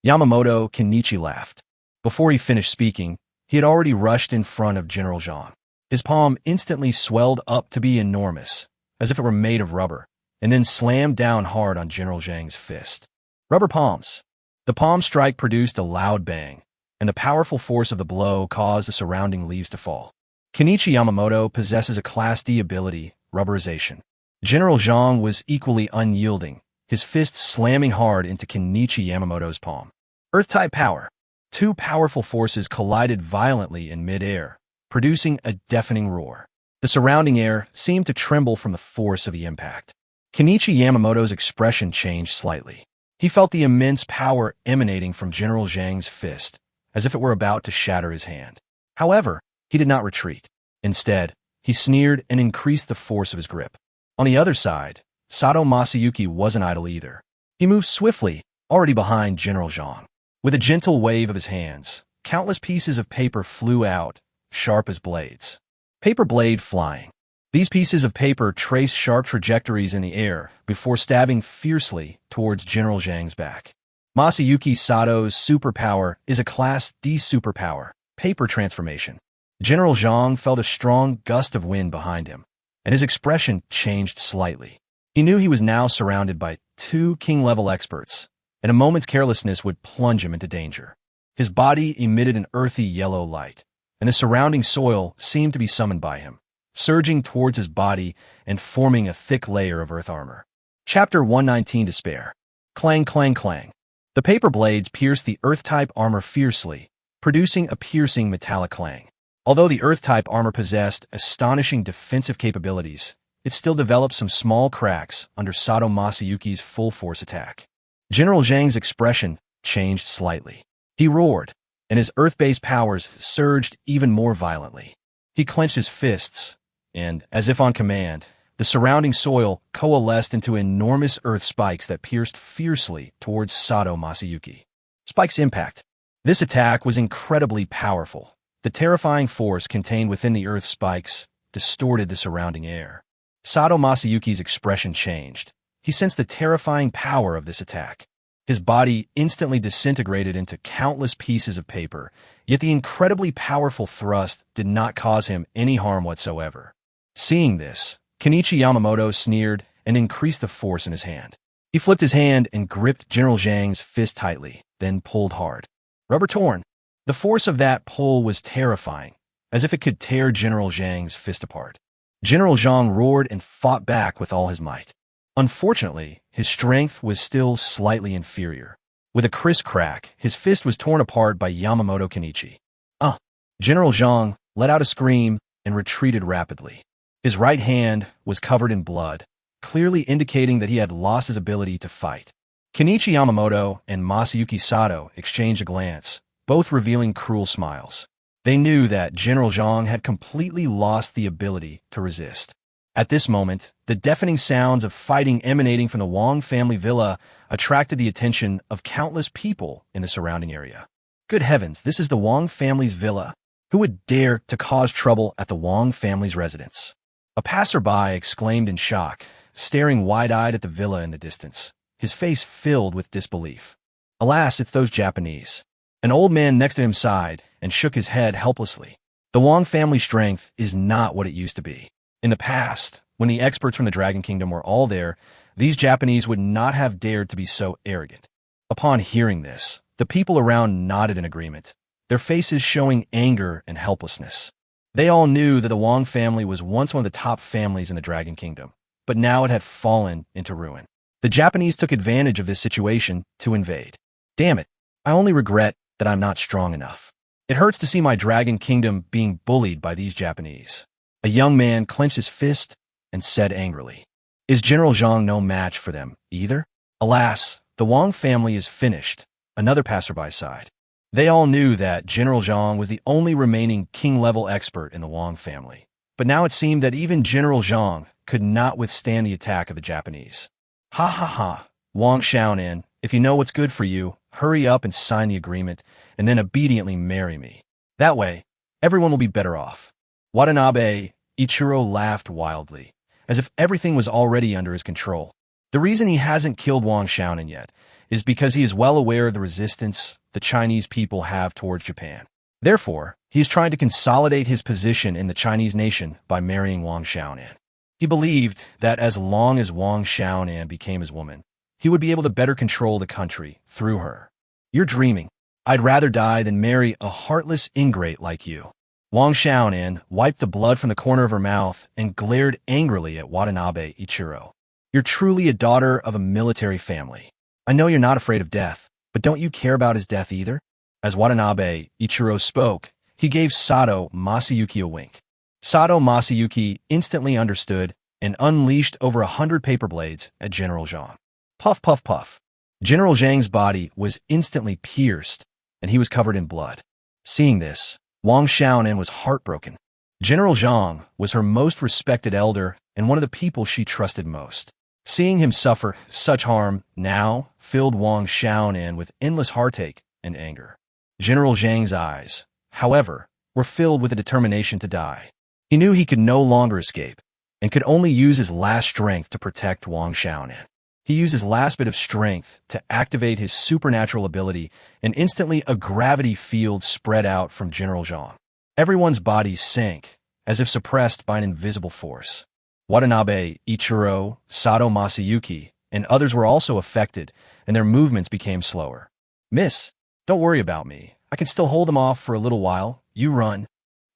Yamamoto Kenichi laughed. Before he finished speaking, he had already rushed in front of General Zhang. His palm instantly swelled up to be enormous, as if it were made of rubber, and then slammed down hard on General Zhang's fist. Rubber palms. The palm strike produced a loud bang, and the powerful force of the blow caused the surrounding leaves to fall. Kenichi Yamamoto possesses a Class D ability, rubberization. General Zhang was equally unyielding, his fist slamming hard into Kenichi Yamamoto's palm. Earth-type power. Two powerful forces collided violently in mid-air, producing a deafening roar. The surrounding air seemed to tremble from the force of the impact. Kenichi Yamamoto's expression changed slightly. He felt the immense power emanating from General Zhang's fist, as if it were about to shatter his hand. However, he did not retreat. Instead, he sneered and increased the force of his grip. On the other side, Sato Masayuki wasn't idle either. He moved swiftly, already behind General Zhang. With a gentle wave of his hands, countless pieces of paper flew out, sharp as blades. Paper blade flying. These pieces of paper traced sharp trajectories in the air before stabbing fiercely towards General Zhang's back. Masayuki Sato's superpower is a Class D superpower, paper transformation. General Zhang felt a strong gust of wind behind him, and his expression changed slightly. He knew he was now surrounded by two king-level experts, and a moment's carelessness would plunge him into danger. His body emitted an earthy yellow light, and the surrounding soil seemed to be summoned by him, surging towards his body and forming a thick layer of earth armor. Chapter 119 Despair. Clang, clang, clang. The paper blades pierced the Earth-type armor fiercely, producing a piercing metallic clang. Although the Earth-type armor possessed astonishing defensive capabilities, it still developed some small cracks under Sato Masayuki's full-force attack. General Zhang's expression changed slightly. He roared, and his Earth-based powers surged even more violently. He clenched his fists, and, as if on command, the surrounding soil coalesced into enormous earth spikes that pierced fiercely towards Sato Masayuki. Spike's impact. This attack was incredibly powerful. The terrifying force contained within the earth spikes distorted the surrounding air. Sato Masayuki's expression changed. He sensed the terrifying power of this attack. His body instantly disintegrated into countless pieces of paper, yet the incredibly powerful thrust did not cause him any harm whatsoever. Seeing this, Kenichi Yamamoto sneered and increased the force in his hand. He flipped his hand and gripped General Zhang's fist tightly, then pulled hard. Rubber torn. The force of that pull was terrifying, as if it could tear General Zhang's fist apart. General Zhang roared and fought back with all his might. Unfortunately, his strength was still slightly inferior. With a crisp crack, his fist was torn apart by Yamamoto Kenichi. General Zhang let out a scream and retreated rapidly. His right hand was covered in blood, clearly indicating that he had lost his ability to fight. Kenichi Yamamoto and Masayuki Sato exchanged a glance, both revealing cruel smiles. They knew that General Zhang had completely lost the ability to resist. At this moment, the deafening sounds of fighting emanating from the Wang family villa attracted the attention of countless people in the surrounding area. Good heavens, this is the Wang family's villa. Who would dare to cause trouble at the Wang family's residence? A passerby exclaimed in shock, staring wide-eyed at the villa in the distance, his face filled with disbelief. Alas, it's those Japanese. An old man next to him sighed and shook his head helplessly. The Wang family strength is not what it used to be. In the past, when the experts from the Dragon Kingdom were all there, these Japanese would not have dared to be so arrogant. Upon hearing this, the people around nodded in agreement, their faces showing anger and helplessness. They all knew that the Wang family was once one of the top families in the Dragon Kingdom, but now it had fallen into ruin. The Japanese took advantage of this situation to invade. Damn it, I only regret that I'm not strong enough. It hurts to see my Dragon Kingdom being bullied by these Japanese. A young man clenched his fist and said angrily, Is General Zhang no match for them, either? Alas, the Wang family is finished, another passerby sighed. They all knew that General Zhang was the only remaining king-level expert in the Wang family. But now it seemed that even General Zhang could not withstand the attack of the Japanese. Ha ha ha, Wang Xiaonan, if you know what's good for you, hurry up and sign the agreement, and then obediently marry me. That way, everyone will be better off. Watanabe Ichiro laughed wildly, as if everything was already under his control. The reason he hasn't killed Wang Xiaonan yet is because he is well aware of the resistance the Chinese people have towards Japan. Therefore, he is trying to consolidate his position in the Chinese nation by marrying Wang Xiaonan. He believed that as long as Wang Xiaonan became his woman, he would be able to better control the country through her. You're dreaming. I'd rather die than marry a heartless ingrate like you. Wang Xiaonan wiped the blood from the corner of her mouth and glared angrily at Watanabe Ichiro. You're truly a daughter of a military family. I know you're not afraid of death, but don't you care about his death either? As Watanabe Ichiro spoke, he gave Sato Masayuki a wink. Sato Masayuki instantly understood and unleashed over 100 paper blades at General Zhang. Puff, puff, puff. General Zhang's body was instantly pierced, and he was covered in blood. Seeing this, Wang Xiaonan was heartbroken. General Zhang was her most respected elder and one of the people she trusted most. Seeing him suffer such harm now filled Wang Xiaonan with endless heartache and anger. General Zhang's eyes, however, were filled with a determination to die. He knew he could no longer escape and could only use his last strength to protect Wang Xiaonan. He used his last bit of strength to activate his supernatural ability, and instantly a gravity field spread out from General Zhang. Everyone's bodies sank, as if suppressed by an invisible force. Watanabe Ichiro, Sato Masayuki, and others were also affected, and their movements became slower. Miss, don't worry about me. I can still hold them off for a little while. You run.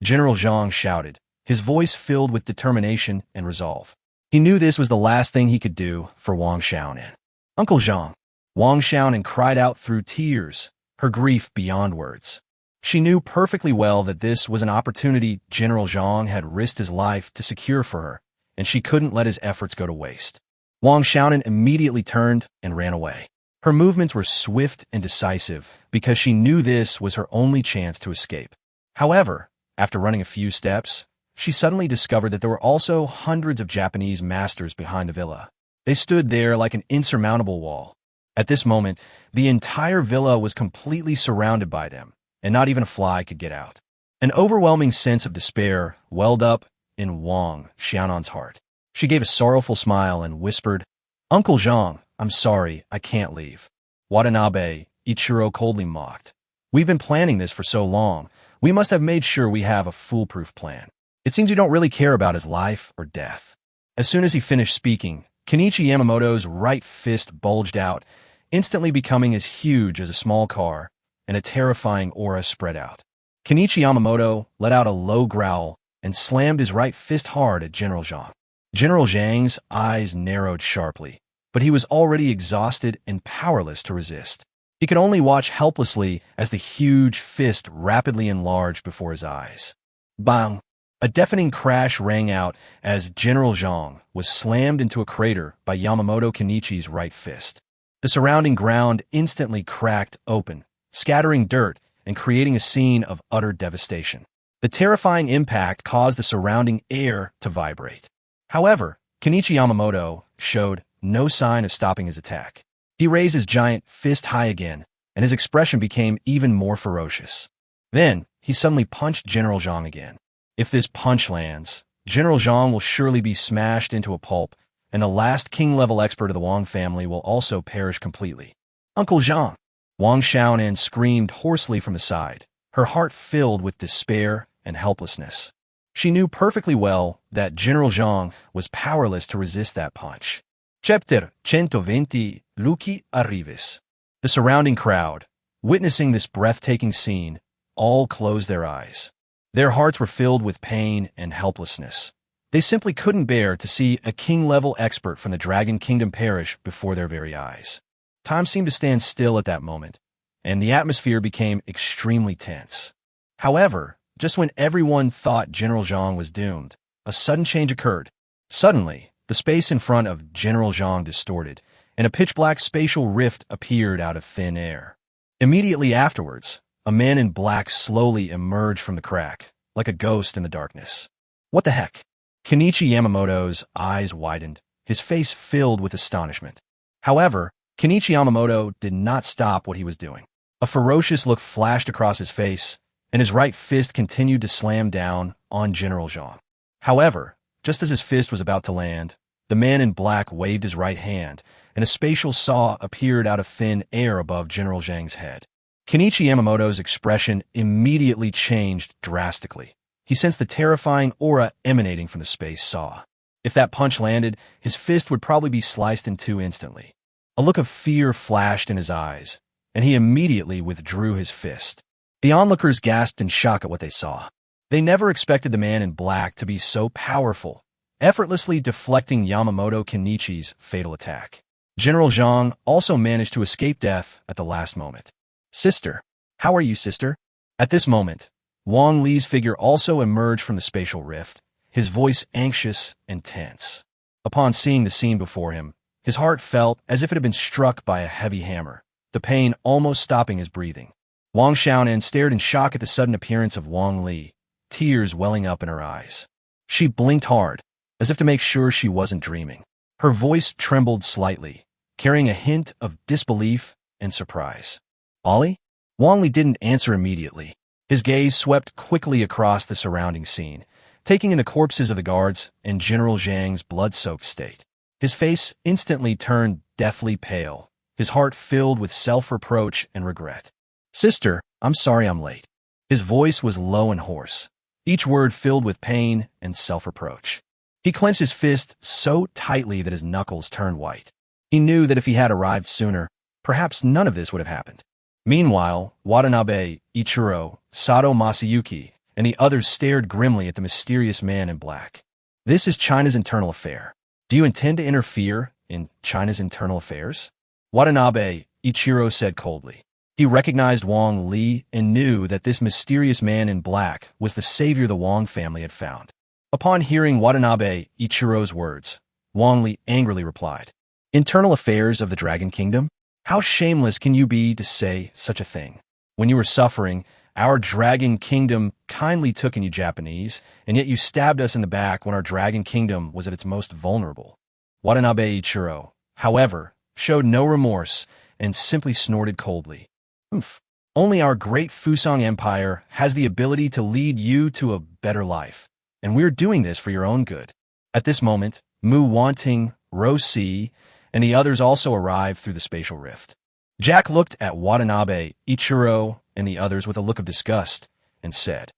General Zhang shouted, his voice filled with determination and resolve. He knew this was the last thing he could do for Wang Xiaonan. Uncle Zhang. Wang Xiaonan cried out through tears, her grief beyond words. She knew perfectly well that this was an opportunity General Zhang had risked his life to secure for her, and she couldn't let his efforts go to waste. Wang Xiaonan immediately turned and ran away. Her movements were swift and decisive because she knew this was her only chance to escape. However, after running a few steps, she suddenly discovered that there were also hundreds of Japanese masters behind the villa. They stood there like an insurmountable wall. At this moment, the entire villa was completely surrounded by them, and not even a fly could get out. An overwhelming sense of despair welled up in Wang Xiaonan's heart. She gave a sorrowful smile and whispered, "Uncle Zhang, I'm sorry, I can't leave." Watanabe, Ichiro coldly mocked. "We've been planning this for so long. We must have made sure we have a foolproof plan. It seems you don't really care about his life or death." As soon as he finished speaking, Kenichi Yamamoto's right fist bulged out, instantly becoming as huge as a small car, and a terrifying aura spread out. Kenichi Yamamoto let out a low growl and slammed his right fist hard at General Zhang. General Zhang's eyes narrowed sharply, but he was already exhausted and powerless to resist. He could only watch helplessly as the huge fist rapidly enlarged before his eyes. Bang! A deafening crash rang out as General Zhang was slammed into a crater by Yamamoto Kenichi's right fist. The surrounding ground instantly cracked open, scattering dirt and creating a scene of utter devastation. The terrifying impact caused the surrounding air to vibrate. However, Kenichi Yamamoto showed no sign of stopping his attack. He raised his giant fist high again, and his expression became even more ferocious. Then, he suddenly punched General Zhang again. If this punch lands, General Zhang will surely be smashed into a pulp, and the last king-level expert of the Wang family will also perish completely. "Uncle Zhang!" Wang Xiaonan screamed hoarsely from the side, her heart filled with despair and helplessness. She knew perfectly well that General Zhang was powerless to resist that punch. Chapter 120 Lucky Arrives. The surrounding crowd, witnessing this breathtaking scene, all closed their eyes. Their hearts were filled with pain and helplessness. They simply couldn't bear to see a king-level expert from the Dragon Kingdom perish before their very eyes. Time seemed to stand still at that moment, and the atmosphere became extremely tense. However, just when everyone thought General Zhang was doomed, a sudden change occurred. Suddenly, the space in front of General Zhang distorted, and a pitch-black spatial rift appeared out of thin air. Immediately afterwards, a man in black slowly emerged from the crack, like a ghost in the darkness. What the heck? Kenichi Yamamoto's eyes widened, his face filled with astonishment. However, Kenichi Yamamoto did not stop what he was doing. A ferocious look flashed across his face, and his right fist continued to slam down on General Zhang. However, just as his fist was about to land, the man in black waved his right hand, and a spatial saw appeared out of thin air above General Zhang's head. Kenichi Yamamoto's expression immediately changed drastically. He sensed the terrifying aura emanating from the space saw. If that punch landed, his fist would probably be sliced in two instantly. A look of fear flashed in his eyes, and he immediately withdrew his fist. The onlookers gasped in shock at what they saw. They never expected the man in black to be so powerful, effortlessly deflecting Yamamoto Kenichi's fatal attack. General Zhang also managed to escape death at the last moment. "Sister, how are you, sister?" At this moment, Wang Li's figure also emerged from the spatial rift, his voice anxious and tense. Upon seeing the scene before him, his heart felt as if it had been struck by a heavy hammer, the pain almost stopping his breathing. Wang Xiaonan stared in shock at the sudden appearance of Wang Li, tears welling up in her eyes. She blinked hard, as if to make sure she wasn't dreaming. Her voice trembled slightly, carrying a hint of disbelief and surprise. "Ollie?" Wang Li didn't answer immediately. His gaze swept quickly across the surrounding scene, taking in the corpses of the guards and General Zhang's blood-soaked state. His face instantly turned deathly pale, his heart filled with self-reproach and regret. "Sister, I'm sorry I'm late." His voice was low and hoarse, each word filled with pain and self-reproach. He clenched his fist so tightly that his knuckles turned white. He knew that if he had arrived sooner, perhaps none of this would have happened. Meanwhile, Watanabe, Ichiro, Sato Masayuki, and the others stared grimly at the mysterious man in black. "This is China's internal affair. Do you intend to interfere in China's internal affairs?" Watanabe, Ichiro said coldly. He recognized Wang Li and knew that this mysterious man in black was the savior the Wang family had found. Upon hearing Watanabe, Ichiro's words, Wang Li angrily replied, "Internal affairs of the Dragon Kingdom? How shameless can you be to say such a thing? When you were suffering, our Dragon Kingdom kindly took in you Japanese, and yet you stabbed us in the back when our Dragon Kingdom was at its most vulnerable." Watanabe Ichiro, however, showed no remorse and simply snorted coldly. "Oomph. Only our great Fusang Empire has the ability to lead you to a better life, and we're doing this for your own good." At this moment, Mu Wanting, Ro-Si, and the others also arrived through the spatial rift. Jack looked at Watanabe, Ichiro, and the others with a look of disgust and said,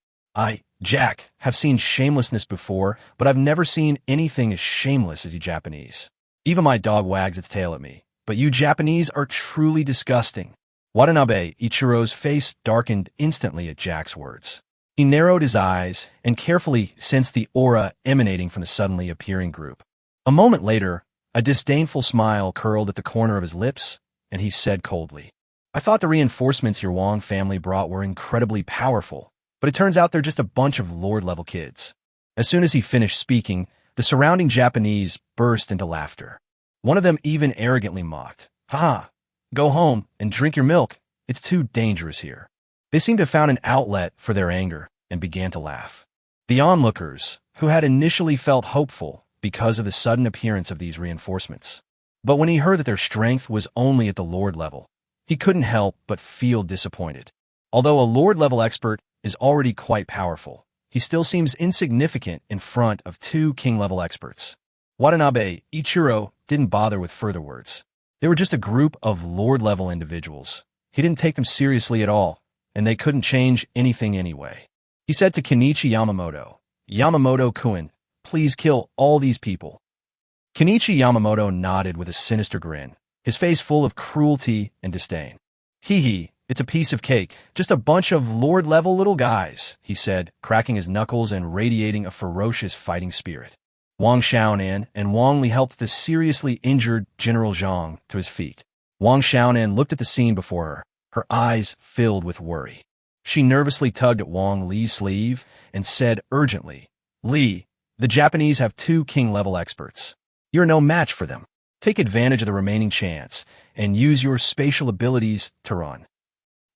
Jack, have seen shamelessness before, but I've never seen anything as shameless as you Japanese. Even my dog wags its tail at me, but you Japanese are truly disgusting." Watanabe, Ichiro's face darkened instantly at Jack's words. He narrowed his eyes and carefully sensed the aura emanating from the suddenly appearing group. A moment later, a disdainful smile curled at the corner of his lips, and he said coldly, "I thought the reinforcements your Wang family brought were incredibly powerful, but it turns out they're just a bunch of Lord-level kids." As soon as he finished speaking, the surrounding Japanese burst into laughter. One of them even arrogantly mocked, "Ha! Go home and drink your milk. It's too dangerous here." They seemed to have found an outlet for their anger and began to laugh. The onlookers, who had initially felt hopeful because of the sudden appearance of these reinforcements, but when he heard that their strength was only at the Lord level, he couldn't help but feel disappointed. Although a Lord-level expert is already quite powerful, he still seems insignificant in front of two King-level experts. Watanabe, Ichiro didn't bother with further words. They were just a group of Lord-level individuals. He didn't take them seriously at all, and they couldn't change anything anyway. He said to Kenichi Yamamoto, "Yamamoto-kun, please kill all these people." Kenichi Yamamoto nodded with a sinister grin, his face full of cruelty and disdain. "Hee, it's a piece of cake, just a bunch of Lord-level little guys," he said, cracking his knuckles and radiating a ferocious fighting spirit. Wang Xiaonan and Wang Li helped the seriously injured General Zhang to his feet. Wang Xiaonan looked at the scene before her, her eyes filled with worry. She nervously tugged at Wang Li's sleeve and said urgently, "Li, the Japanese have two King-level experts. You're no match for them. Take advantage of the remaining chance and use your spatial abilities to run."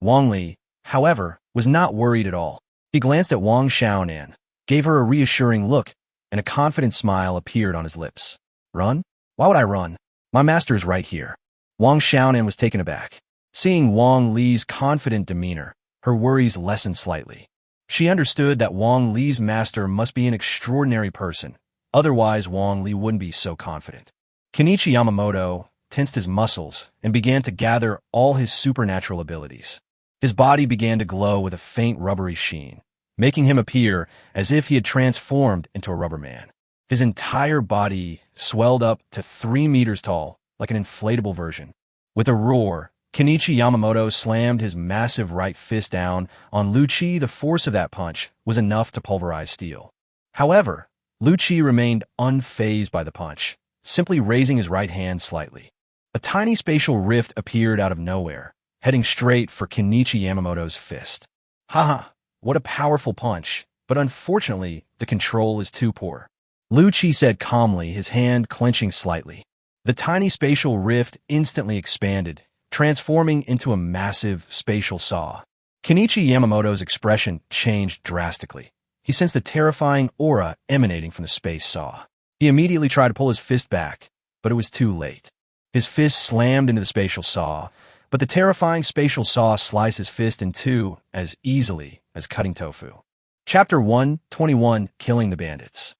Wang Li, however, was not worried at all. He glanced at Wang Xiaonan, gave her a reassuring look, and a confident smile appeared on his lips. "Run? Why would I run? My master is right here." Wang Xiaonan was taken aback. Seeing Wang Li's confident demeanor, her worries lessened slightly. She understood that Wang Li's master must be an extraordinary person, otherwise Wang Li wouldn't be so confident. Kenichi Yamamoto tensed his muscles and began to gather all his supernatural abilities. His body began to glow with a faint rubbery sheen, making him appear as if he had transformed into a rubber man. His entire body swelled up to 3 meters tall, like an inflatable version. With a roar, Kenichi Yamamoto slammed his massive right fist down on Lu Qi. The force of that punch was enough to pulverize steel. However, Lu Qi remained unfazed by the punch, simply raising his right hand slightly. A tiny spatial rift appeared out of nowhere, heading straight for Kenichi Yamamoto's fist. "Haha, what a powerful punch, but unfortunately, the control is too poor," Lu Qi said calmly, his hand clenching slightly. The tiny spatial rift instantly expanded, transforming into a massive spatial saw. Kenichi Yamamoto's expression changed drastically. He sensed the terrifying aura emanating from the space saw. He immediately tried to pull his fist back, but it was too late. His fist slammed into the spatial saw, but the terrifying spatial saw sliced his fist in two as easily as cutting tofu. Chapter 121, Killing the Bandits.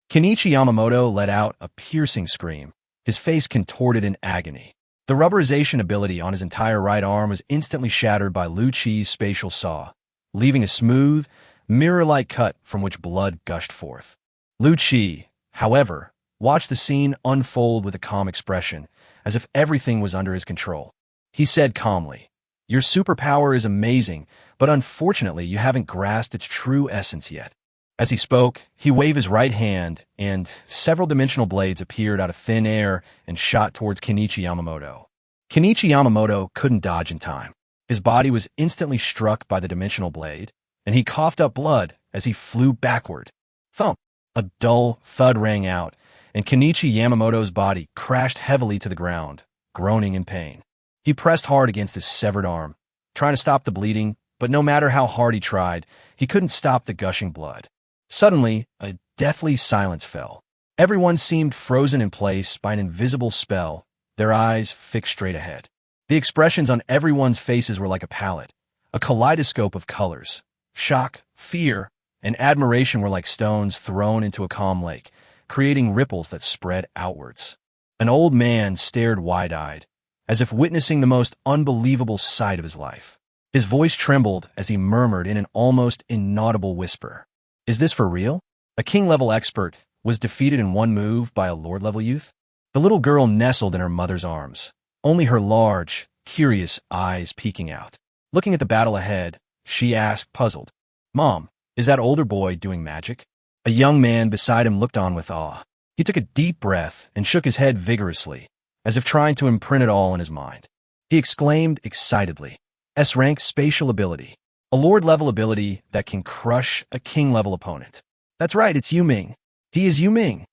Kenichi Yamamoto let out a piercing scream, his face contorted in agony. The rubberization ability on his entire right arm was instantly shattered by Lu Qi's spatial saw, leaving a smooth, mirror-like cut from which blood gushed forth. Lu Qi, however, watched the scene unfold with a calm expression, as if everything was under his control. He said calmly, "Your superpower is amazing, but unfortunately you haven't grasped its true essence yet." As he spoke, he waved his right hand, and several dimensional blades appeared out of thin air and shot towards Kenichi Yamamoto. Kenichi Yamamoto couldn't dodge in time. His body was instantly struck by the dimensional blade, and he coughed up blood as he flew backward. Thump! A dull thud rang out, and Kenichi Yamamoto's body crashed heavily to the ground, groaning in pain. He pressed hard against his severed arm, trying to stop the bleeding, but no matter how hard he tried, he couldn't stop the gushing blood. Suddenly, a deathly silence fell. Everyone seemed frozen in place by an invisible spell, their eyes fixed straight ahead. The expressions on everyone's faces were like a palette, a kaleidoscope of colors. Shock, fear, and admiration were like stones thrown into a calm lake, creating ripples that spread outwards. An old man stared wide-eyed, as if witnessing the most unbelievable sight of his life. His voice trembled as he murmured in an almost inaudible whisper. "Is this for real? A king-level expert was defeated in one move by a lord-level youth?" The little girl nestled in her mother's arms, only her large, curious eyes peeking out. Looking at the battle ahead, she asked, puzzled, "Mom, is that older boy doing magic?" A young man beside him looked on with awe. He took a deep breath and shook his head vigorously, as if trying to imprint it all in his mind. He exclaimed excitedly, "S-rank spatial ability. A lord-level ability that can crush a king-level opponent. That's right, it's Yu-Ming. He is Yu-Ming."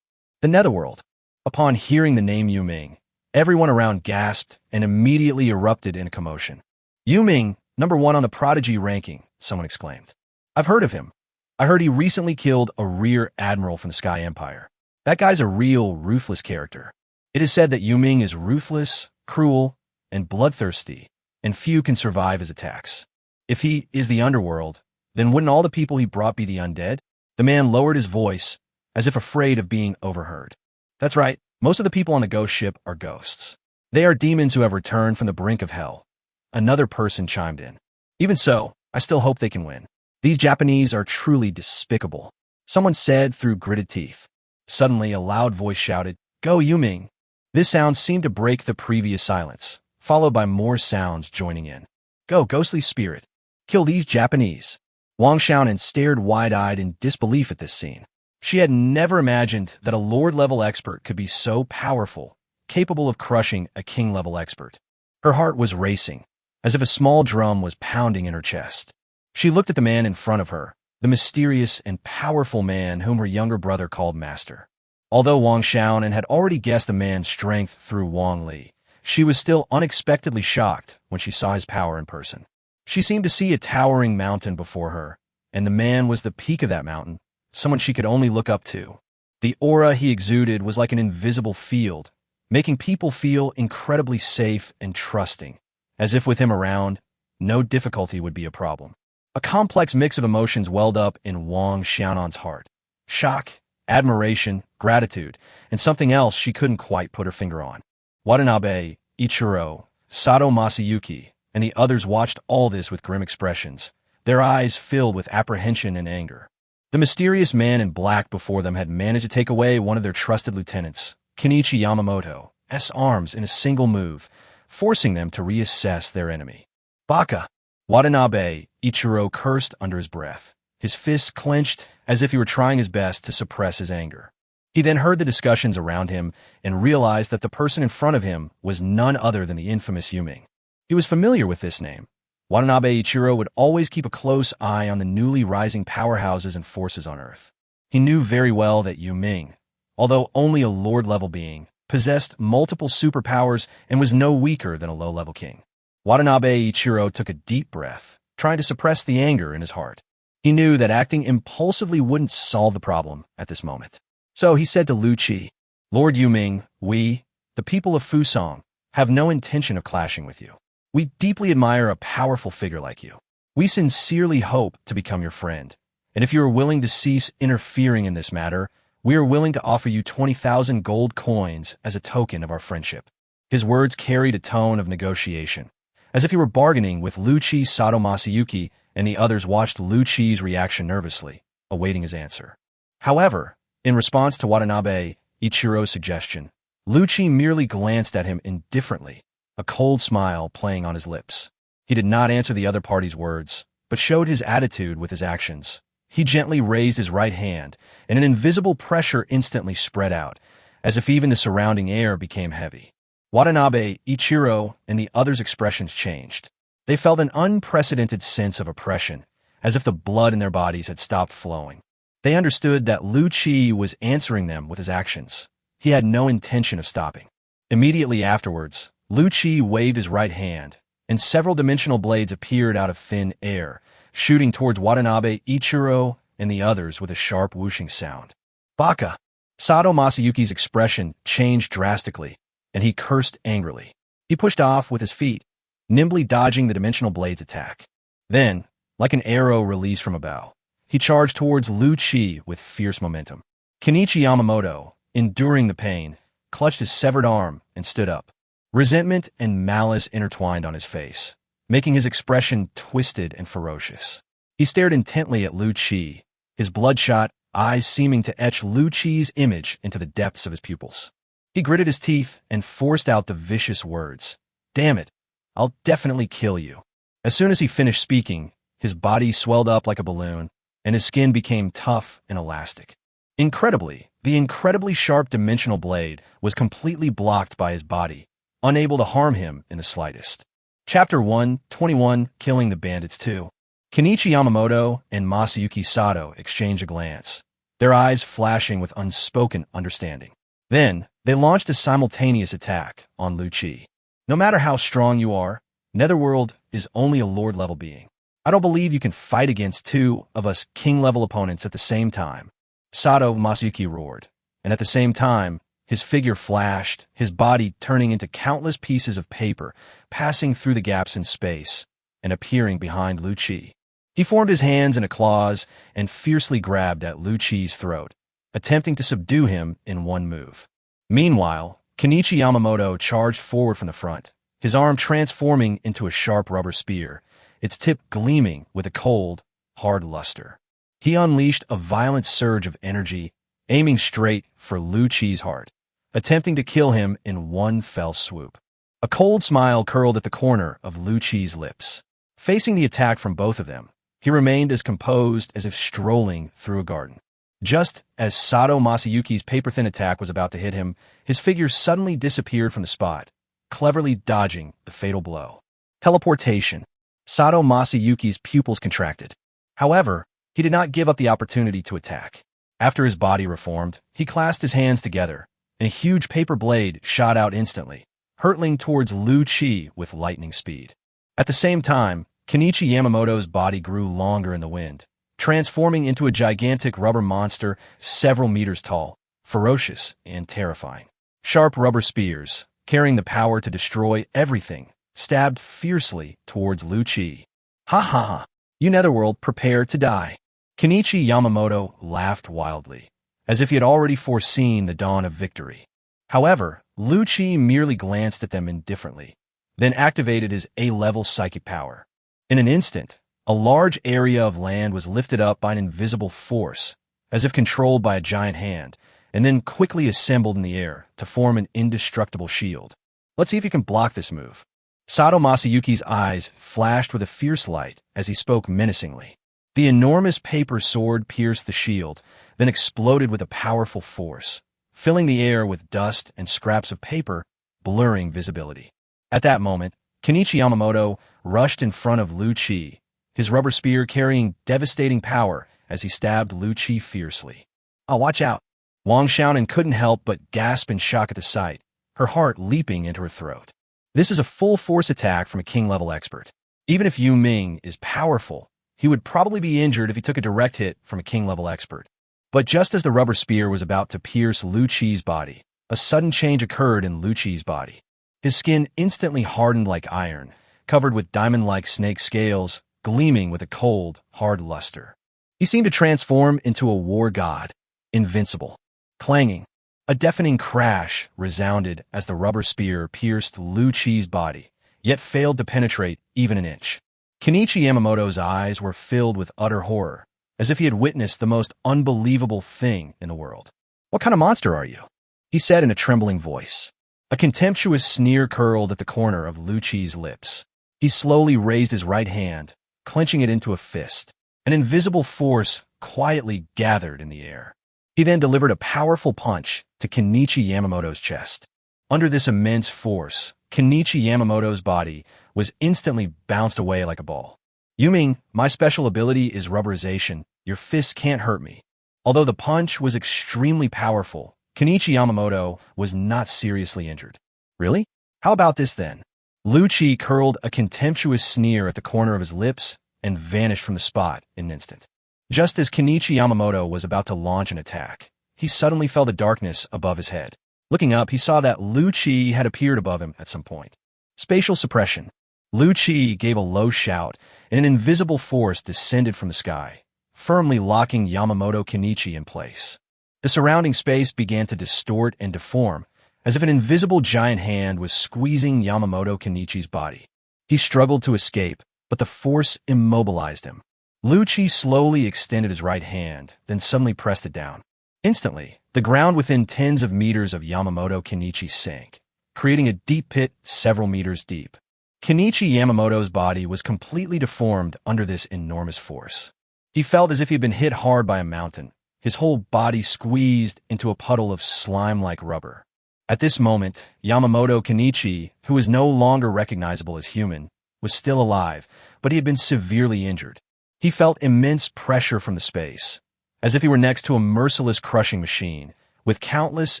The Netherworld. Upon hearing the name Yu-Ming, everyone around gasped and immediately erupted in a commotion. "Yu-Ming, #1 on the prodigy ranking," someone exclaimed. "I've heard of him. I heard he recently killed a rear admiral from the Sky Empire. That guy's a real ruthless character. It is said that Yu-Ming is ruthless, cruel, and bloodthirsty, and few can survive his attacks. If he is the underworld, then wouldn't all the people he brought be the undead?" The man lowered his voice, as if afraid of being overheard. "That's right, most of the people on the ghost ship are ghosts. They are demons who have returned from the brink of hell." Another person chimed in. "Even so, I still hope they can win. These Japanese are truly despicable," someone said through gritted teeth. Suddenly, a loud voice shouted, "Go, Yu-Ming!" This sound seemed to break the previous silence, followed by more sounds joining in. "Go, ghostly spirit! Kill these Japanese!" Wang Xiaonan stared wide-eyed in disbelief at this scene. She had never imagined that a lord-level expert could be so powerful, capable of crushing a king-level expert. Her heart was racing, as if a small drum was pounding in her chest. She looked at the man in front of her, the mysterious and powerful man whom her younger brother called Master. Although Wang Xiaonan had already guessed the man's strength through Wang Li, she was still unexpectedly shocked when she saw his power in person. She seemed to see a towering mountain before her, and the man was the peak of that mountain, someone she could only look up to. The aura he exuded was like an invisible field, making people feel incredibly safe and trusting, as if with him around, no difficulty would be a problem. A complex mix of emotions welled up in Wang Xiaonan's heart. Shock, admiration, gratitude, and something else she couldn't quite put her finger on. Watanabe, Ichiro, Sato Masayuki, and the others watched all this with grim expressions, their eyes filled with apprehension and anger. The mysterious man in black before them had managed to take away one of their trusted lieutenants, Kenichi Yamamoto's arms in a single move, forcing them to reassess their enemy. "Baka!" Watanabe, Ichiro cursed under his breath, his fists clenched as if he were trying his best to suppress his anger. He then heard the discussions around him and realized that the person in front of him was none other than the infamous Yu-Ming. He was familiar with this name. Watanabe Ichiro would always keep a close eye on the newly rising powerhouses and forces on Earth. He knew very well that Yu-Ming, although only a lord-level being, possessed multiple superpowers and was no weaker than a low-level king. Watanabe Ichiro took a deep breath, trying to suppress the anger in his heart. He knew that acting impulsively wouldn't solve the problem at this moment. So he said to Lu Qi, "Lord Yu-Ming, we, the people of Fusong, have no intention of clashing with you. We deeply admire a powerful figure like you. We sincerely hope to become your friend, and if you are willing to cease interfering in this matter, we are willing to offer you 20,000 gold coins as a token of our friendship." His words carried a tone of negotiation, as if he were bargaining with Lu Qi. Sato Masayuki and the others watched Lu Qi's reaction nervously, awaiting his answer. However, in response to Watanabe Ichiro's suggestion, Lu Qi merely glanced at him indifferently, a cold smile playing on his lips. He did not answer the other party's words, but showed his attitude with his actions. He gently raised his right hand, and an invisible pressure instantly spread out, as if even the surrounding air became heavy. Watanabe, Ichiro, and the others' expressions changed. They felt an unprecedented sense of oppression, as if the blood in their bodies had stopped flowing. They understood that Lu Qi was answering them with his actions. He had no intention of stopping. Immediately afterwards, Lu Qi waved his right hand, and several dimensional blades appeared out of thin air, shooting towards Watanabe, Ichiro, and the others with a sharp whooshing sound. Baka! Sato Masayuki's expression changed drastically, and he cursed angrily. He pushed off with his feet, nimbly dodging the dimensional blade's attack. Then, like an arrow released from a bow, he charged towards Lu Qi with fierce momentum. Kenichi Yamamoto, enduring the pain, clutched his severed arm and stood up. Resentment and malice intertwined on his face, making his expression twisted and ferocious. He stared intently at Lu Qi, his bloodshot eyes seeming to etch Lu Qi's image into the depths of his pupils. He gritted his teeth and forced out the vicious words, "Damn it, I'll definitely kill you." As soon as he finished speaking, his body swelled up like a balloon, and his skin became tough and elastic. Incredibly, the incredibly sharp dimensional blade was completely blocked by his body, unable to harm him in the slightest. Chapter 121, Killing the Bandits 2. Kenichi Yamamoto and Masayuki Sato exchanged a glance, their eyes flashing with unspoken understanding. Then, they launched a simultaneous attack on Lu Qi. No matter how strong you are, Netherworld is only a Lord-level being. I don't believe you can fight against two of us King-level opponents at the same time. Sato Masayuki roared, and at the same time, his figure flashed, his body turning into countless pieces of paper, passing through the gaps in space, and appearing behind Lu Qi. He formed his hands into claws and fiercely grabbed at Lu Qi's throat, attempting to subdue him in one move. Meanwhile, Kenichi Yamamoto charged forward from the front, his arm transforming into a sharp rubber spear, its tip gleaming with a cold, hard luster. He unleashed a violent surge of energy, aiming straight for Lu Qi's heart, attempting to kill him in one fell swoop. A cold smile curled at the corner of Lu Qi's lips. Facing the attack from both of them, he remained as composed as if strolling through a garden. Just as Sato Masayuki's paper-thin attack was about to hit him, his figure suddenly disappeared from the spot, cleverly dodging the fatal blow. Teleportation. Sato Masayuki's pupils contracted. However, he did not give up the opportunity to attack. After his body reformed, he clasped his hands together, and a huge paper blade shot out instantly, hurtling towards Lu Qi with lightning speed. At the same time, Kenichi Yamamoto's body grew longer in the wind, transforming into a gigantic rubber monster several meters tall, ferocious and terrifying. Sharp rubber spears, carrying the power to destroy everything, stabbed fiercely towards Lu Qi. Ha ha ha! You Netherworld, prepare to die. Kenichi Yamamoto laughed wildly, as if he had already foreseen the dawn of victory. However, Lu Qi merely glanced at them indifferently, then activated his A-level psychic power. In an instant, a large area of land was lifted up by an invisible force, as if controlled by a giant hand, and then quickly assembled in the air to form an indestructible shield. Let's see if you can block this move. Sato Masayuki's eyes flashed with a fierce light as he spoke menacingly. The enormous paper sword pierced the shield, then exploded with a powerful force, filling the air with dust and scraps of paper, blurring visibility. At that moment, Kenichi Yamamoto rushed in front of Lu Qi, his rubber spear carrying devastating power as he stabbed Lu Qi fiercely. "Oh, watch out!" Wang Xiaonan couldn't help but gasp in shock at the sight, her heart leaping into her throat. This is a full-force attack from a king-level expert. Even if Yu Ming is powerful, he would probably be injured if he took a direct hit from a king-level expert. But just as the rubber spear was about to pierce Lu Qi's body, a sudden change occurred in Lu Qi's body. His skin instantly hardened like iron, covered with diamond-like snake scales, gleaming with a cold, hard luster. He seemed to transform into a war god, invincible. Clanging, a deafening crash resounded as the rubber spear pierced Lu Qi's body, yet failed to penetrate even an inch. Kenichi Yamamoto's eyes were filled with utter horror, as if he had witnessed the most unbelievable thing in the world. "What kind of monster are you?" he said in a trembling voice. A contemptuous sneer curled at the corner of Lu Qi's lips. He slowly raised his right hand, clenching it into a fist. An invisible force quietly gathered in the air. He then delivered a powerful punch to Kenichi Yamamoto's chest. Under this immense force, Kenichi Yamamoto's body was instantly bounced away like a ball. Yuming, my special ability is rubberization. Your fists can't hurt me. Although the punch was extremely powerful, Kenichi Yamamoto was not seriously injured. Really? How about this then? Lu Chi curled a contemptuous sneer at the corner of his lips and vanished from the spot in an instant. Just as Kenichi Yamamoto was about to launch an attack, he suddenly felt a darkness above his head. Looking up, he saw that Lu Chi had appeared above him at some point. Spatial suppression. Lu Chi gave a low shout, and an invisible force descended from the sky, firmly locking Yamamoto Kenichi in place. The surrounding space began to distort and deform, as if an invisible giant hand was squeezing Yamamoto Kenichi's body. He struggled to escape, but the force immobilized him. Lu Chi slowly extended his right hand, then suddenly pressed it down. Instantly, the ground within tens of meters of Yamamoto Kenichi sank, creating a deep pit several meters deep. Kenichi Yamamoto's body was completely deformed under this enormous force. He felt as if he had been hit hard by a mountain, his whole body squeezed into a puddle of slime-like rubber. At this moment, Yamamoto Kenichi, who was no longer recognizable as human, was still alive, but he had been severely injured. He felt immense pressure from the space, as if he were next to a merciless crushing machine, with countless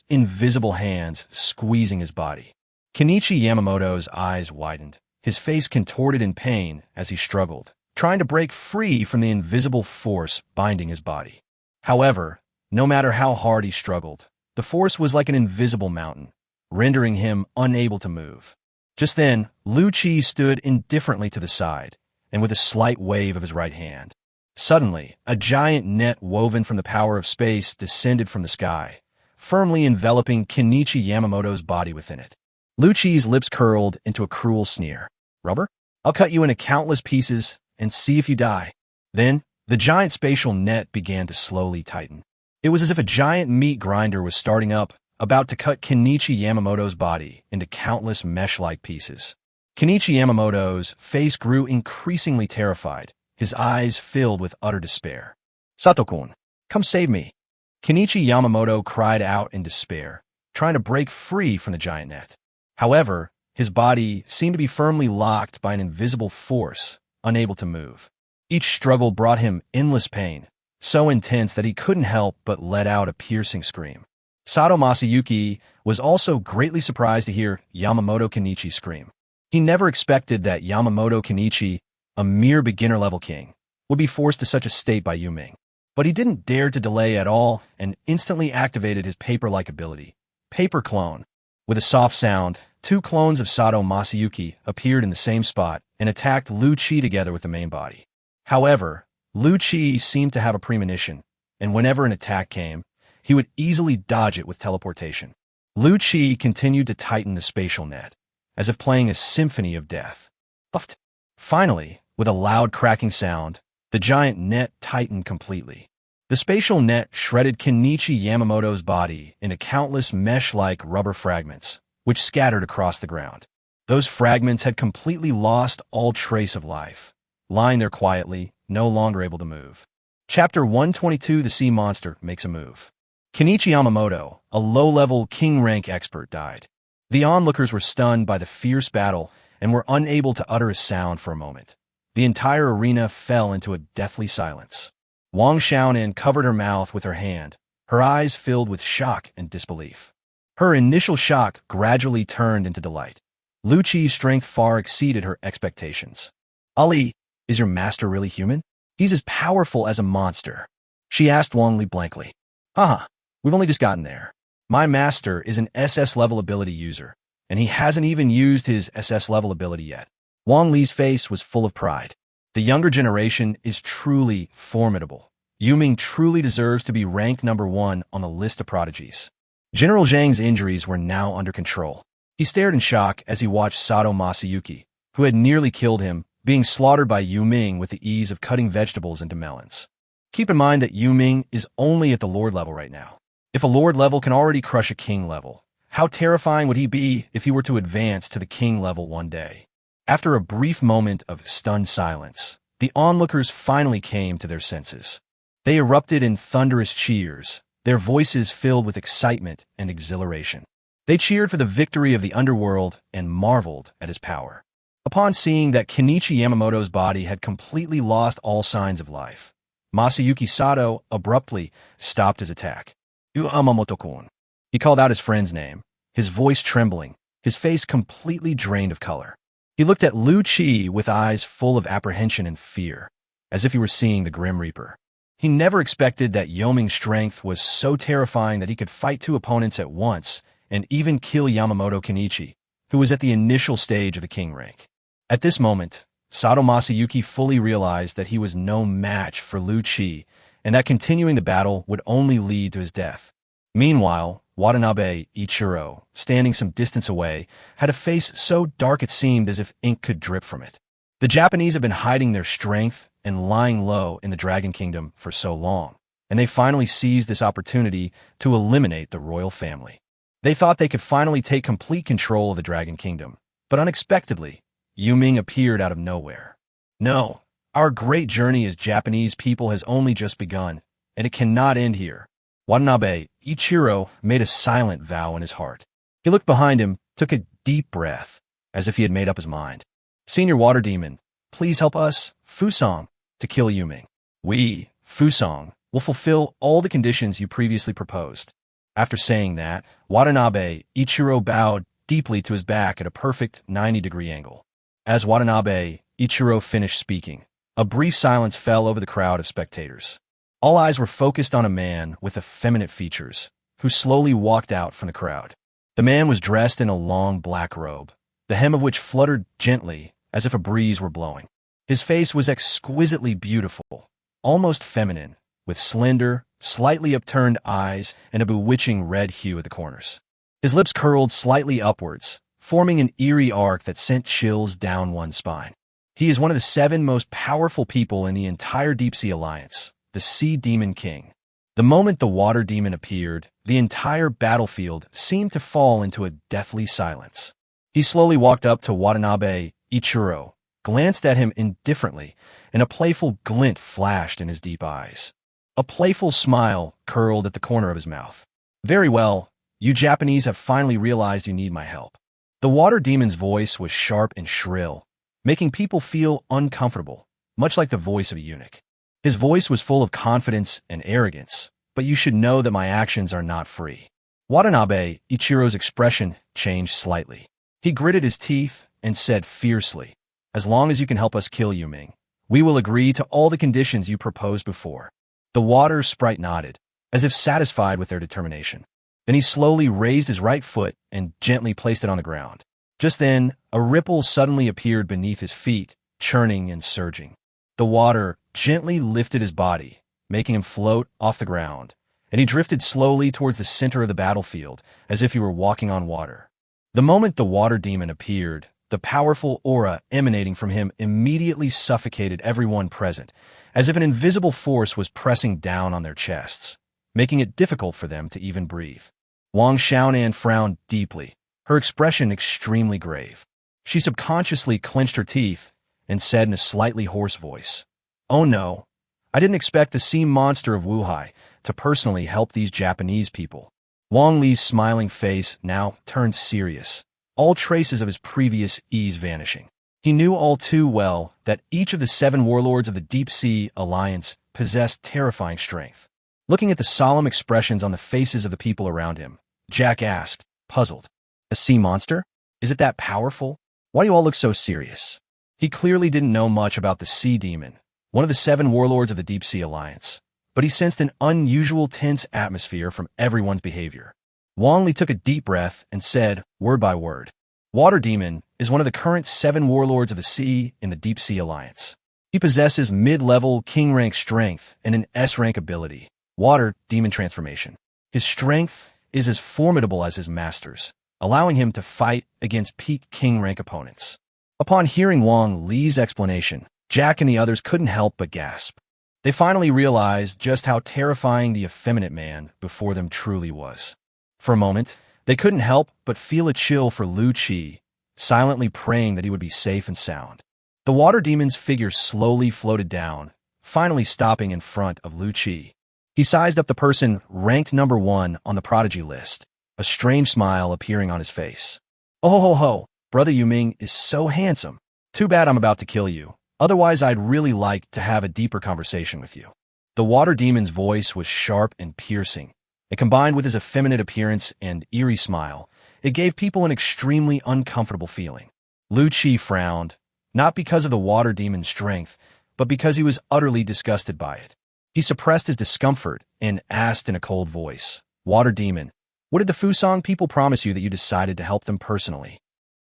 invisible hands squeezing his body. Kenichi Yamamoto's eyes widened. His face contorted in pain as he struggled, trying to break free from the invisible force binding his body. However, no matter how hard he struggled, the force was like an invisible mountain, rendering him unable to move. Just then, Lu Chi stood indifferently to the side, and with a slight wave of his right hand. Suddenly, a giant net woven from the power of space descended from the sky, firmly enveloping Kenichi Yamamoto's body within it. Lu Chi's lips curled into a cruel sneer. Rubber? I'll cut you into countless pieces and see if you die. Then, the giant spatial net began to slowly tighten. It was as if a giant meat grinder was starting up, about to cut Kenichi Yamamoto's body into countless mesh-like pieces. Kenichi Yamamoto's face grew increasingly terrified, his eyes filled with utter despair. Sato-kun, come save me. Kenichi Yamamoto cried out in despair, trying to break free from the giant net. However, his body seemed to be firmly locked by an invisible force, unable to move. Each struggle brought him endless pain, so intense that he couldn't help but let out a piercing scream. Sato Masayuki was also greatly surprised to hear Yamamoto Kenichi scream. He never expected that Yamamoto Kenichi, a mere beginner-level king, would be forced to such a state by Yuming. But he didn't dare to delay at all and instantly activated his paper-like ability, Paper Clone. With a soft sound, two clones of Sato Masayuki appeared in the same spot and attacked Lu Chi together with the main body. However, Lu Chi seemed to have a premonition, and whenever an attack came, he would easily dodge it with teleportation. Lu Chi continued to tighten the spatial net, as if playing a symphony of death. Puffed. Finally, with a loud cracking sound, the giant net tightened completely. The spatial net shredded Kenichi Yamamoto's body into countless mesh-like rubber fragments, which scattered across the ground. Those fragments had completely lost all trace of life, lying there quietly, no longer able to move. Chapter 122: The Sea Monster Makes a Move. Kenichi Yamamoto, a low-level king-rank expert, died. The onlookers were stunned by the fierce battle and were unable to utter a sound for a moment. The entire arena fell into a deathly silence. Wang Xiaonan covered her mouth with her hand, her eyes filled with shock and disbelief. Her initial shock gradually turned into delight. Lu Chi's strength far exceeded her expectations. Ali, is your master really human? He's as powerful as a monster. She asked Wang Li blankly. Haha, we've only just gotten there. My master is an SS-level ability user, and he hasn't even used his SS-level ability yet. Wang Li's face was full of pride. The younger generation is truly formidable. Yuming truly deserves to be ranked #1 on the list of prodigies. General Zhang's injuries were now under control. He stared in shock as he watched Sato Masayuki, who had nearly killed him, being slaughtered by Yuming with the ease of cutting vegetables into melons. Keep in mind that Yuming is only at the Lord level right now. If a Lord level can already crush a King level, how terrifying would he be if he were to advance to the King level one day? After a brief moment of stunned silence, the onlookers finally came to their senses. They erupted in thunderous cheers, their voices filled with excitement and exhilaration. They cheered for the victory of the underworld and marveled at his power. Upon seeing that Kenichi Yamamoto's body had completely lost all signs of life, Masayuki Sato abruptly stopped his attack. Yamamoto-kun. He called out his friend's name, his voice trembling, his face completely drained of color. He looked at Lu Chi with eyes full of apprehension and fear, as if he were seeing the Grim Reaper. He never expected that Yoming's strength was so terrifying that he could fight two opponents at once and even kill Yamamoto Kenichi, who was at the initial stage of the king rank. At this moment, Sato Masayuki fully realized that he was no match for Lu Chi and that continuing the battle would only lead to his death. Meanwhile, Watanabe Ichiro, standing some distance away, had a face so dark it seemed as if ink could drip from it. The Japanese have been hiding their strength and lying low in the Dragon Kingdom for so long, and they finally seized this opportunity to eliminate the royal family. They thought they could finally take complete control of the Dragon Kingdom, but unexpectedly, Yuming appeared out of nowhere. No, our great journey as Japanese people has only just begun, and it cannot end here. Watanabe Ichiro made a silent vow in his heart. He looked behind him, took a deep breath, as if he had made up his mind. Senior Water Demon, please help us, Fusong, to kill Yuming. We, Fusong, will fulfill all the conditions you previously proposed. After saying that, Watanabe Ichiro bowed deeply to his back at a perfect 90-degree angle. As Watanabe Ichiro finished speaking, a brief silence fell over the crowd of spectators. All eyes were focused on a man with effeminate features, who slowly walked out from the crowd. The man was dressed in a long black robe, the hem of which fluttered gently as if a breeze were blowing. His face was exquisitely beautiful, almost feminine, with slender, slightly upturned eyes and a bewitching red hue at the corners. His lips curled slightly upwards, forming an eerie arc that sent chills down one's spine. He is one of the 7 most powerful people in the entire Deep Sea Alliance, the Sea Demon King. The moment the Water Demon appeared, the entire battlefield seemed to fall into a deathly silence. He slowly walked up to Watanabe Ichiro, glanced at him indifferently, and a playful glint flashed in his deep eyes. A playful smile curled at the corner of his mouth. Very well, you Japanese have finally realized you need my help. The Water Demon's voice was sharp and shrill, making people feel uncomfortable, much like the voice of a eunuch. His voice was full of confidence and arrogance, but you should know that my actions are not free. Watanabe Ichiro's expression changed slightly. He gritted his teeth and said fiercely, as long as you can help us kill Yuming, we will agree to all the conditions you proposed before. The water sprite nodded, as if satisfied with their determination. Then he slowly raised his right foot and gently placed it on the ground. Just then, a ripple suddenly appeared beneath his feet, churning and surging. The water gently lifted his body, making him float off the ground, and he drifted slowly towards the center of the battlefield, as if he were walking on water. The moment the Water Demon appeared, the powerful aura emanating from him immediately suffocated everyone present, as if an invisible force was pressing down on their chests, making it difficult for them to even breathe. Wang Xiaonan frowned deeply, her expression extremely grave. She subconsciously clenched her teeth and said in a slightly hoarse voice, "Oh no, I didn't expect the sea monster of Wuhai to personally help these Japanese people." Wang Li's smiling face now turned serious, all traces of his previous ease vanishing. He knew all too well that each of the 7 warlords of the Deep Sea Alliance possessed terrifying strength. Looking at the solemn expressions on the faces of the people around him, Jack asked, puzzled, "A sea monster? Is it that powerful? Why do you all look so serious?" He clearly didn't know much about the Sea Demon, one of the 7 warlords of the Deep Sea Alliance, but he sensed an unusual tense atmosphere from everyone's behavior. Wang Li took a deep breath and said, word by word, "Water Demon is one of the current 7 warlords of the sea in the Deep Sea Alliance. He possesses mid-level king rank strength and an S rank ability, Water Demon Transformation. His strength is as formidable as his master's, allowing him to fight against peak king rank opponents." Upon hearing Wang Li's explanation, Jack and the others couldn't help but gasp. They finally realized just how terrifying the effeminate man before them truly was. For a moment, they couldn't help but feel a chill for Lu Chi, silently praying that he would be safe and sound. The Water Demon's figure slowly floated down, finally stopping in front of Lu Chi. He sized up the person ranked number 1 on the prodigy list, a strange smile appearing on his face. Oh ho ho, Brother Yuming is so handsome. Too bad I'm about to kill you. Otherwise, I'd really like to have a deeper conversation with you. The water demon's voice was sharp and piercing. It combined with his effeminate appearance and eerie smile. It gave people an extremely uncomfortable feeling. Lu Qi frowned, not because of the water demon's strength, but because he was utterly disgusted by it. He suppressed his discomfort and asked in a cold voice, Water demon, what did the Fusang people promise you that you decided to help them personally?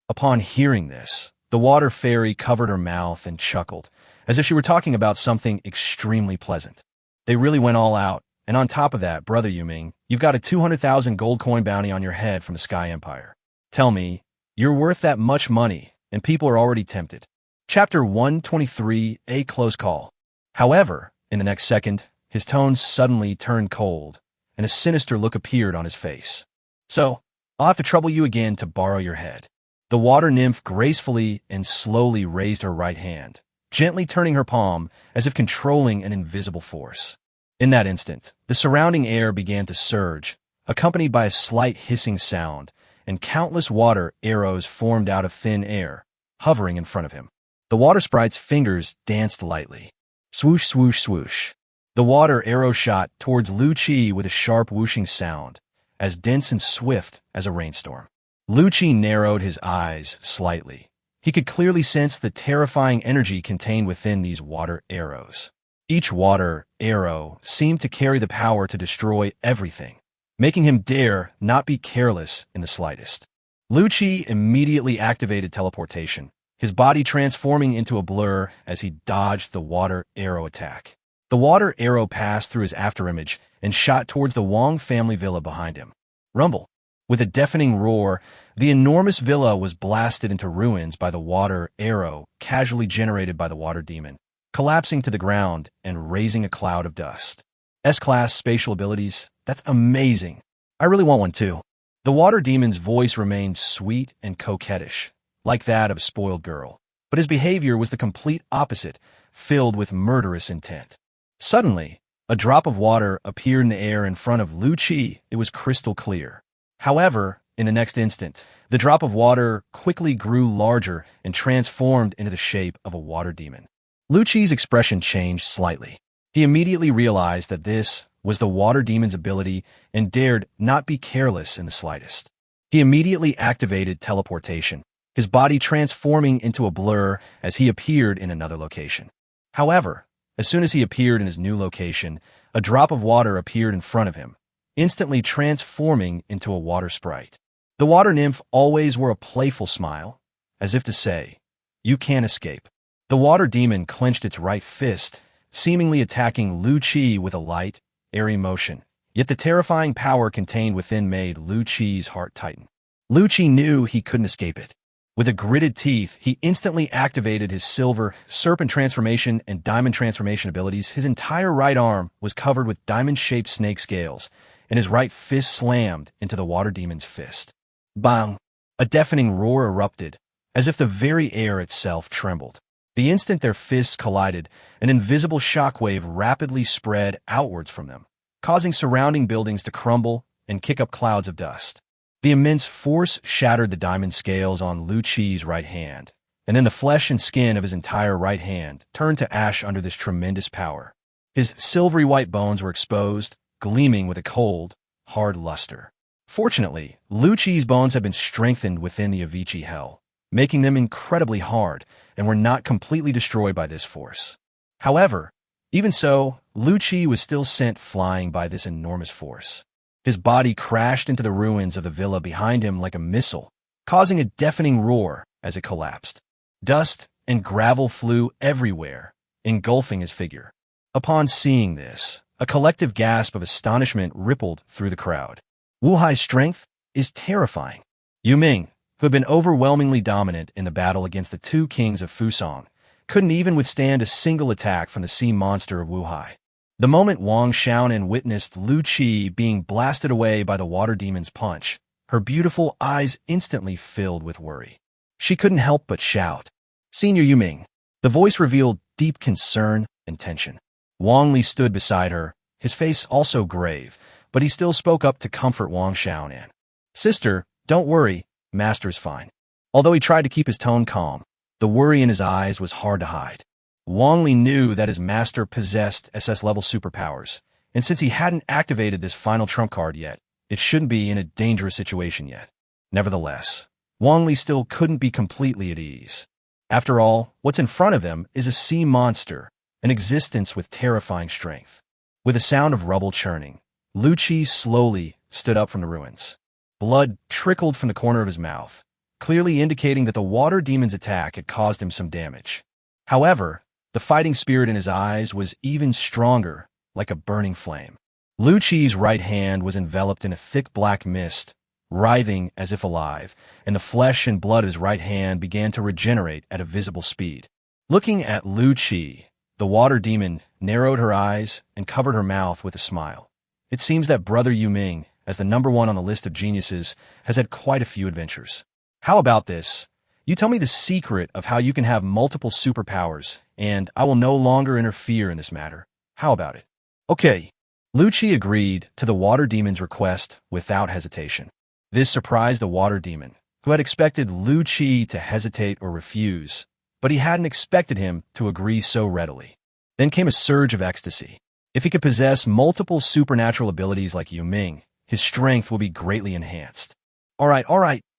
Upon hearing this, the water fairy covered her mouth and chuckled, as if she were talking about something extremely pleasant. They really went all out, and on top of that, Brother Yuming, you've got a 200,000 gold coin bounty on your head from the Sky Empire. Tell me, you're worth that much money, and people are already tempted. Chapter 123, A Close Call. However, in the next second, his tone suddenly turned cold, and a sinister look appeared on his face. So, I'll have to trouble you again to borrow your head. The water nymph gracefully and slowly raised her right hand, gently turning her palm as if controlling an invisible force. In that instant, the surrounding air began to surge, accompanied by a slight hissing sound, and countless water arrows formed out of thin air, hovering in front of him. The water sprite's fingers danced lightly. Swoosh, swoosh, swoosh. The water arrow shot towards Lu Qi with a sharp whooshing sound, as dense and swift as a rainstorm. Lu Qi narrowed his eyes slightly. He could clearly sense the terrifying energy contained within these water arrows. Each water arrow seemed to carry the power to destroy everything, making him dare not be careless in the slightest. Lu Qi immediately activated teleportation, his body transforming into a blur as he dodged the water arrow attack. The water arrow passed through his afterimage and shot towards the Wang family villa behind him. Rumble. With a deafening roar, the enormous villa was blasted into ruins by the water arrow casually generated by the water demon, collapsing to the ground and raising a cloud of dust. S-class spatial abilities, that's amazing. I really want one too. The water demon's voice remained sweet and coquettish, like that of a spoiled girl, but his behavior was the complete opposite, filled with murderous intent. Suddenly, a drop of water appeared in the air in front of Lu Qi. It was crystal clear. However, in the next instant, the drop of water quickly grew larger and transformed into the shape of a water demon. Lu Qi's expression changed slightly. He immediately realized that this was the water demon's ability and dared not be careless in the slightest. He immediately activated teleportation, his body transforming into a blur as he appeared in another location. However, as soon as he appeared in his new location, a drop of water appeared in front of him, instantly transforming into a water sprite. The water nymph always wore a playful smile, as if to say, "You can't escape." The water demon clenched its right fist, seemingly attacking Lu Qi with a light, airy motion. Yet the terrifying power contained within made Lu Qi's heart tighten. Lu Qi knew he couldn't escape it. With a gritted teeth, he instantly activated his silver, serpent transformation, and diamond transformation abilities. His entire right arm was covered with diamond-shaped snake scales, and his right fist slammed into the water demon's fist. Bang! A deafening roar erupted, as if the very air itself trembled. The instant their fists collided, an invisible shockwave rapidly spread outwards from them, causing surrounding buildings to crumble and kick up clouds of dust. The immense force shattered the diamond scales on Lu Qi's right hand, and then the flesh and skin of his entire right hand turned to ash under this tremendous power. His silvery white bones were exposed, gleaming with a cold, hard luster. Fortunately, Lu Qi's bones had been strengthened within the Avicii Hell, making them incredibly hard, and were not completely destroyed by this force. However, even so, Lu Qi was still sent flying by this enormous force. His body crashed into the ruins of the villa behind him like a missile, causing a deafening roar as it collapsed. Dust and gravel flew everywhere, engulfing his figure. Upon seeing this, a collective gasp of astonishment rippled through the crowd. Wu Hai's strength is terrifying. Yu Ming, who had been overwhelmingly dominant in the battle against the two kings of Fusang, couldn't even withstand a single attack from the sea monster of Wu Hai. The moment Wang Xiaonan witnessed Lu Qi being blasted away by the water demon's punch, her beautiful eyes instantly filled with worry. She couldn't help but shout, "Senior Yu Ming." The voice revealed deep concern and tension. Wang Li stood beside her, his face also grave, but he still spoke up to comfort Wang Xiaonan. Sister, don't worry, Master's fine. Although he tried to keep his tone calm, the worry in his eyes was hard to hide. Wang Li knew that his master possessed SS-level superpowers, and since he hadn't activated this final trump card yet, it shouldn't be in a dangerous situation yet. Nevertheless, Wang Li still couldn't be completely at ease. After all, what's in front of him is a sea monster, an existence with terrifying strength. With a sound of rubble churning, Lu Qi slowly stood up from the ruins. Blood trickled from the corner of his mouth, clearly indicating that the water demon's attack had caused him some damage. However, the fighting spirit in his eyes was even stronger, like a burning flame. Lu Qi's right hand was enveloped in a thick black mist, writhing as if alive, and the flesh and blood of his right hand began to regenerate at a visible speed. Looking at Lu Qi, the water demon narrowed her eyes and covered her mouth with a smile. It seems that Brother Yu Ming, as the #1 on the list of geniuses, has had quite a few adventures. How about this? You tell me the secret of how you can have multiple superpowers, and I will no longer interfere in this matter. How about it? Okay. Lu Qi agreed to the water demon's request without hesitation. This surprised the water demon, who had expected Lu Qi to hesitate or refuse, but he hadn't expected him to agree so readily. Then came a surge of ecstasy. If he could possess multiple supernatural abilities like Yu Ming, his strength will be greatly enhanced. All right,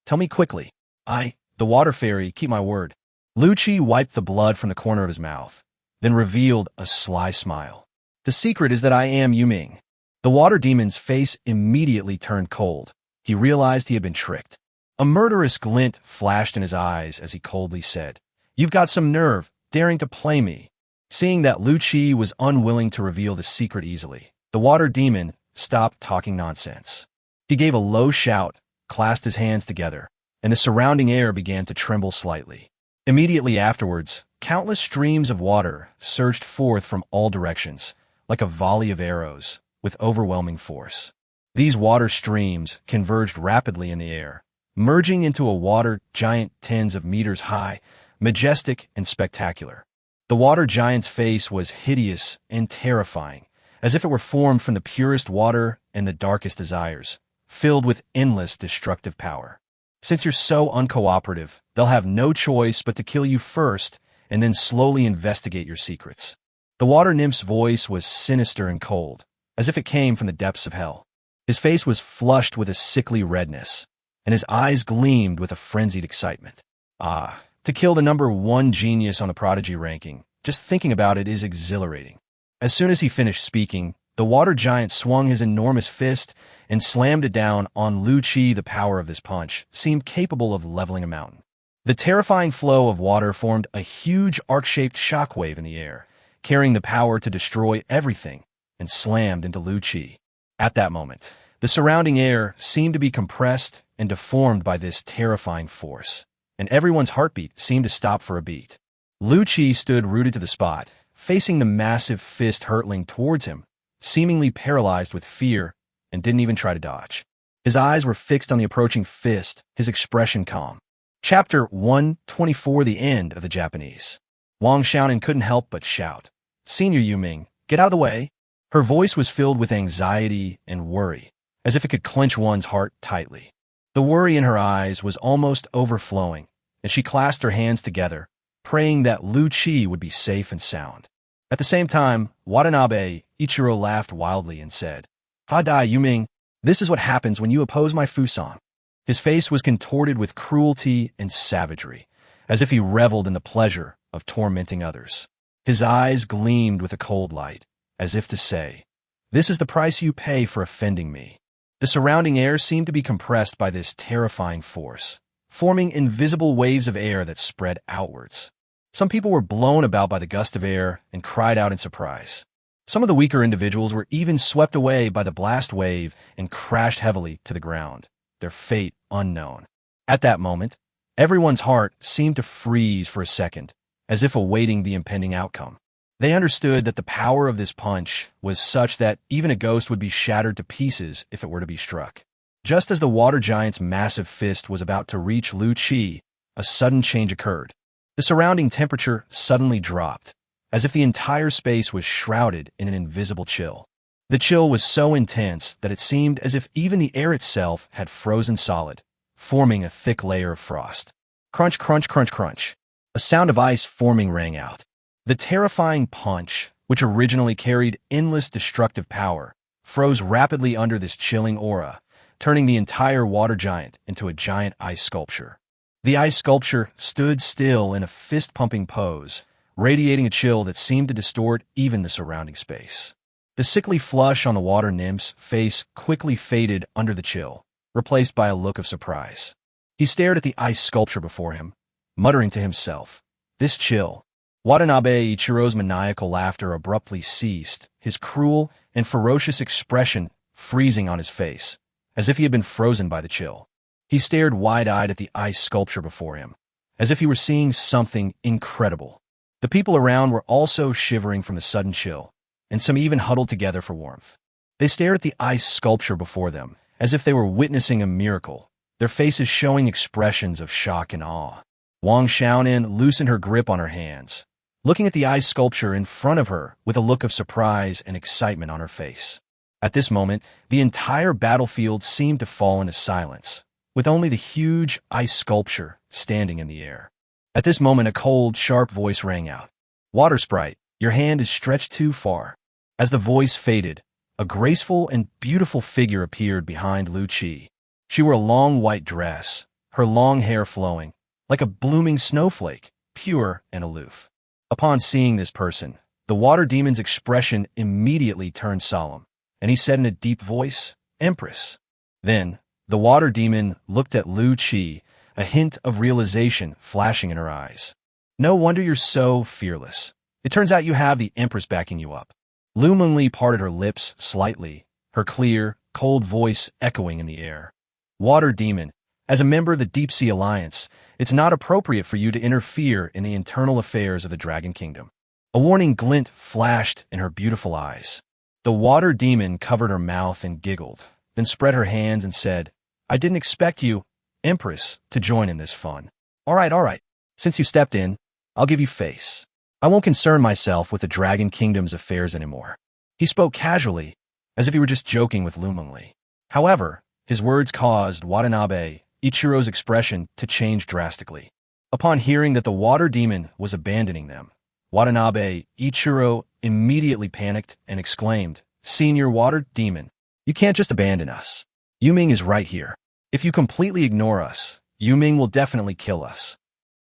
tell me quickly. The water fairy, keep my word. Lu Qi wiped the blood from the corner of his mouth, then revealed a sly smile. The secret is that I am Yu Ming. The water demon's face immediately turned cold. He realized he had been tricked. A murderous glint flashed in his eyes as he coldly said, "You've got some nerve, daring to play me." Seeing that Lu Qi was unwilling to reveal the secret easily, the water demon stopped talking nonsense. He gave a low shout, clasped his hands together, and the surrounding air began to tremble slightly. Immediately afterwards, countless streams of water surged forth from all directions, like a volley of arrows, with overwhelming force. These water streams converged rapidly in the air, merging into a water giant tens of meters high, majestic and spectacular. The water giant's face was hideous and terrifying, as if it were formed from the purest water and the darkest desires, filled with endless destructive power. Since you're so uncooperative, they'll have no choice but to kill you first and then slowly investigate your secrets. The water nymph's voice was sinister and cold, as if it came from the depths of hell. His face was flushed with a sickly redness, and his eyes gleamed with a frenzied excitement. To kill the #1 genius on the prodigy ranking, just thinking about it is exhilarating. As soon as he finished speaking, the water giant swung his enormous fist and slammed it down on Lu Qi. The power of this punch seemed capable of leveling a mountain. The terrifying flow of water formed a huge arc-shaped shockwave in the air, carrying the power to destroy everything, and slammed into Lu Qi. At that moment, the surrounding air seemed to be compressed and deformed by this terrifying force, and everyone's heartbeat seemed to stop for a beat. Lu Qi stood rooted to the spot, facing the massive fist hurtling towards him, seemingly paralyzed with fear, and didn't even try to dodge. His eyes were fixed on the approaching fist, his expression calm. Chapter 124, the end of the Japanese. Wang Xiaonan couldn't help but shout, "Senior Yu Ming, get out of the way." Her voice was filled with anxiety and worry, as if it could clench one's heart tightly. The worry in her eyes was almost overflowing, and she clasped her hands together, praying that Lu Qi would be safe and sound. At the same time, Watanabe Ichiro laughed wildly and said, "Dai Yu Ming, this is what happens when you oppose my Fusang." His face was contorted with cruelty and savagery, as if he reveled in the pleasure of tormenting others. His eyes gleamed with a cold light, as if to say, "This is the price you pay for offending me." The surrounding air seemed to be compressed by this terrifying force, forming invisible waves of air that spread outwards. Some people were blown about by the gust of air and cried out in surprise. Some of the weaker individuals were even swept away by the blast wave and crashed heavily to the ground, their fate unknown. At that moment, everyone's heart seemed to freeze for a second, as if awaiting the impending outcome. They understood that the power of this punch was such that even a ghost would be shattered to pieces if it were to be struck. Just as the water giant's massive fist was about to reach Lu Qi, a sudden change occurred. The surrounding temperature suddenly dropped, as if the entire space was shrouded in an invisible chill. The chill was so intense that it seemed as if even the air itself had frozen solid, forming a thick layer of frost. Crunch, crunch, crunch, crunch. A sound of ice forming rang out. The terrifying punch, which originally carried endless destructive power, froze rapidly under this chilling aura, turning the entire water giant into a giant ice sculpture. The ice sculpture stood still in a fist-pumping pose, radiating a chill that seemed to distort even the surrounding space. The sickly flush on the water nymph's face quickly faded under the chill, replaced by a look of surprise. He stared at the ice sculpture before him, muttering to himself, "This chill." Watanabe Ichiro's maniacal laughter abruptly ceased, his cruel and ferocious expression freezing on his face, as if he had been frozen by the chill. He stared wide-eyed at the ice sculpture before him, as if he were seeing something incredible. The people around were also shivering from the sudden chill, and some even huddled together for warmth. They stared at the ice sculpture before them, as if they were witnessing a miracle, their faces showing expressions of shock and awe. Wang Xiaonan loosened her grip on her hands, looking at the ice sculpture in front of her with a look of surprise and excitement on her face. At this moment, the entire battlefield seemed to fall into silence, with only the huge ice sculpture standing in the air. At this moment, a cold, sharp voice rang out. "Water Sprite, your hand is stretched too far." As the voice faded, a graceful and beautiful figure appeared behind Lu Qi. She wore a long white dress, her long hair flowing, like a blooming snowflake, pure and aloof. Upon seeing this person, the water demon's expression immediately turned solemn, and he said in a deep voice, "Empress." Then, the water demon looked at Lu Qi, a hint of realization flashing in her eyes. "No wonder you're so fearless. It turns out you have the Empress backing you up." Lu Mengli parted her lips slightly, her clear, cold voice echoing in the air. "Water demon, as a member of the Deep Sea Alliance, it's not appropriate for you to interfere in the internal affairs of the Dragon Kingdom." A warning glint flashed in her beautiful eyes. The water demon covered her mouth and giggled, then spread her hands and said, "I didn't expect you, Empress, to join in this fun. All right. Since you stepped in, I'll give you face. I won't concern myself with the Dragon Kingdom's affairs anymore." He spoke casually, as if he were just joking with Lu Mengli. However, his words caused Watanabe Ichiro's expression to change drastically. Upon hearing that the water demon was abandoning them, Watanabe Ichiro immediately panicked and exclaimed, "Senior water demon, you can't just abandon us. Yuming is right here. If you completely ignore us, Yuming will definitely kill us."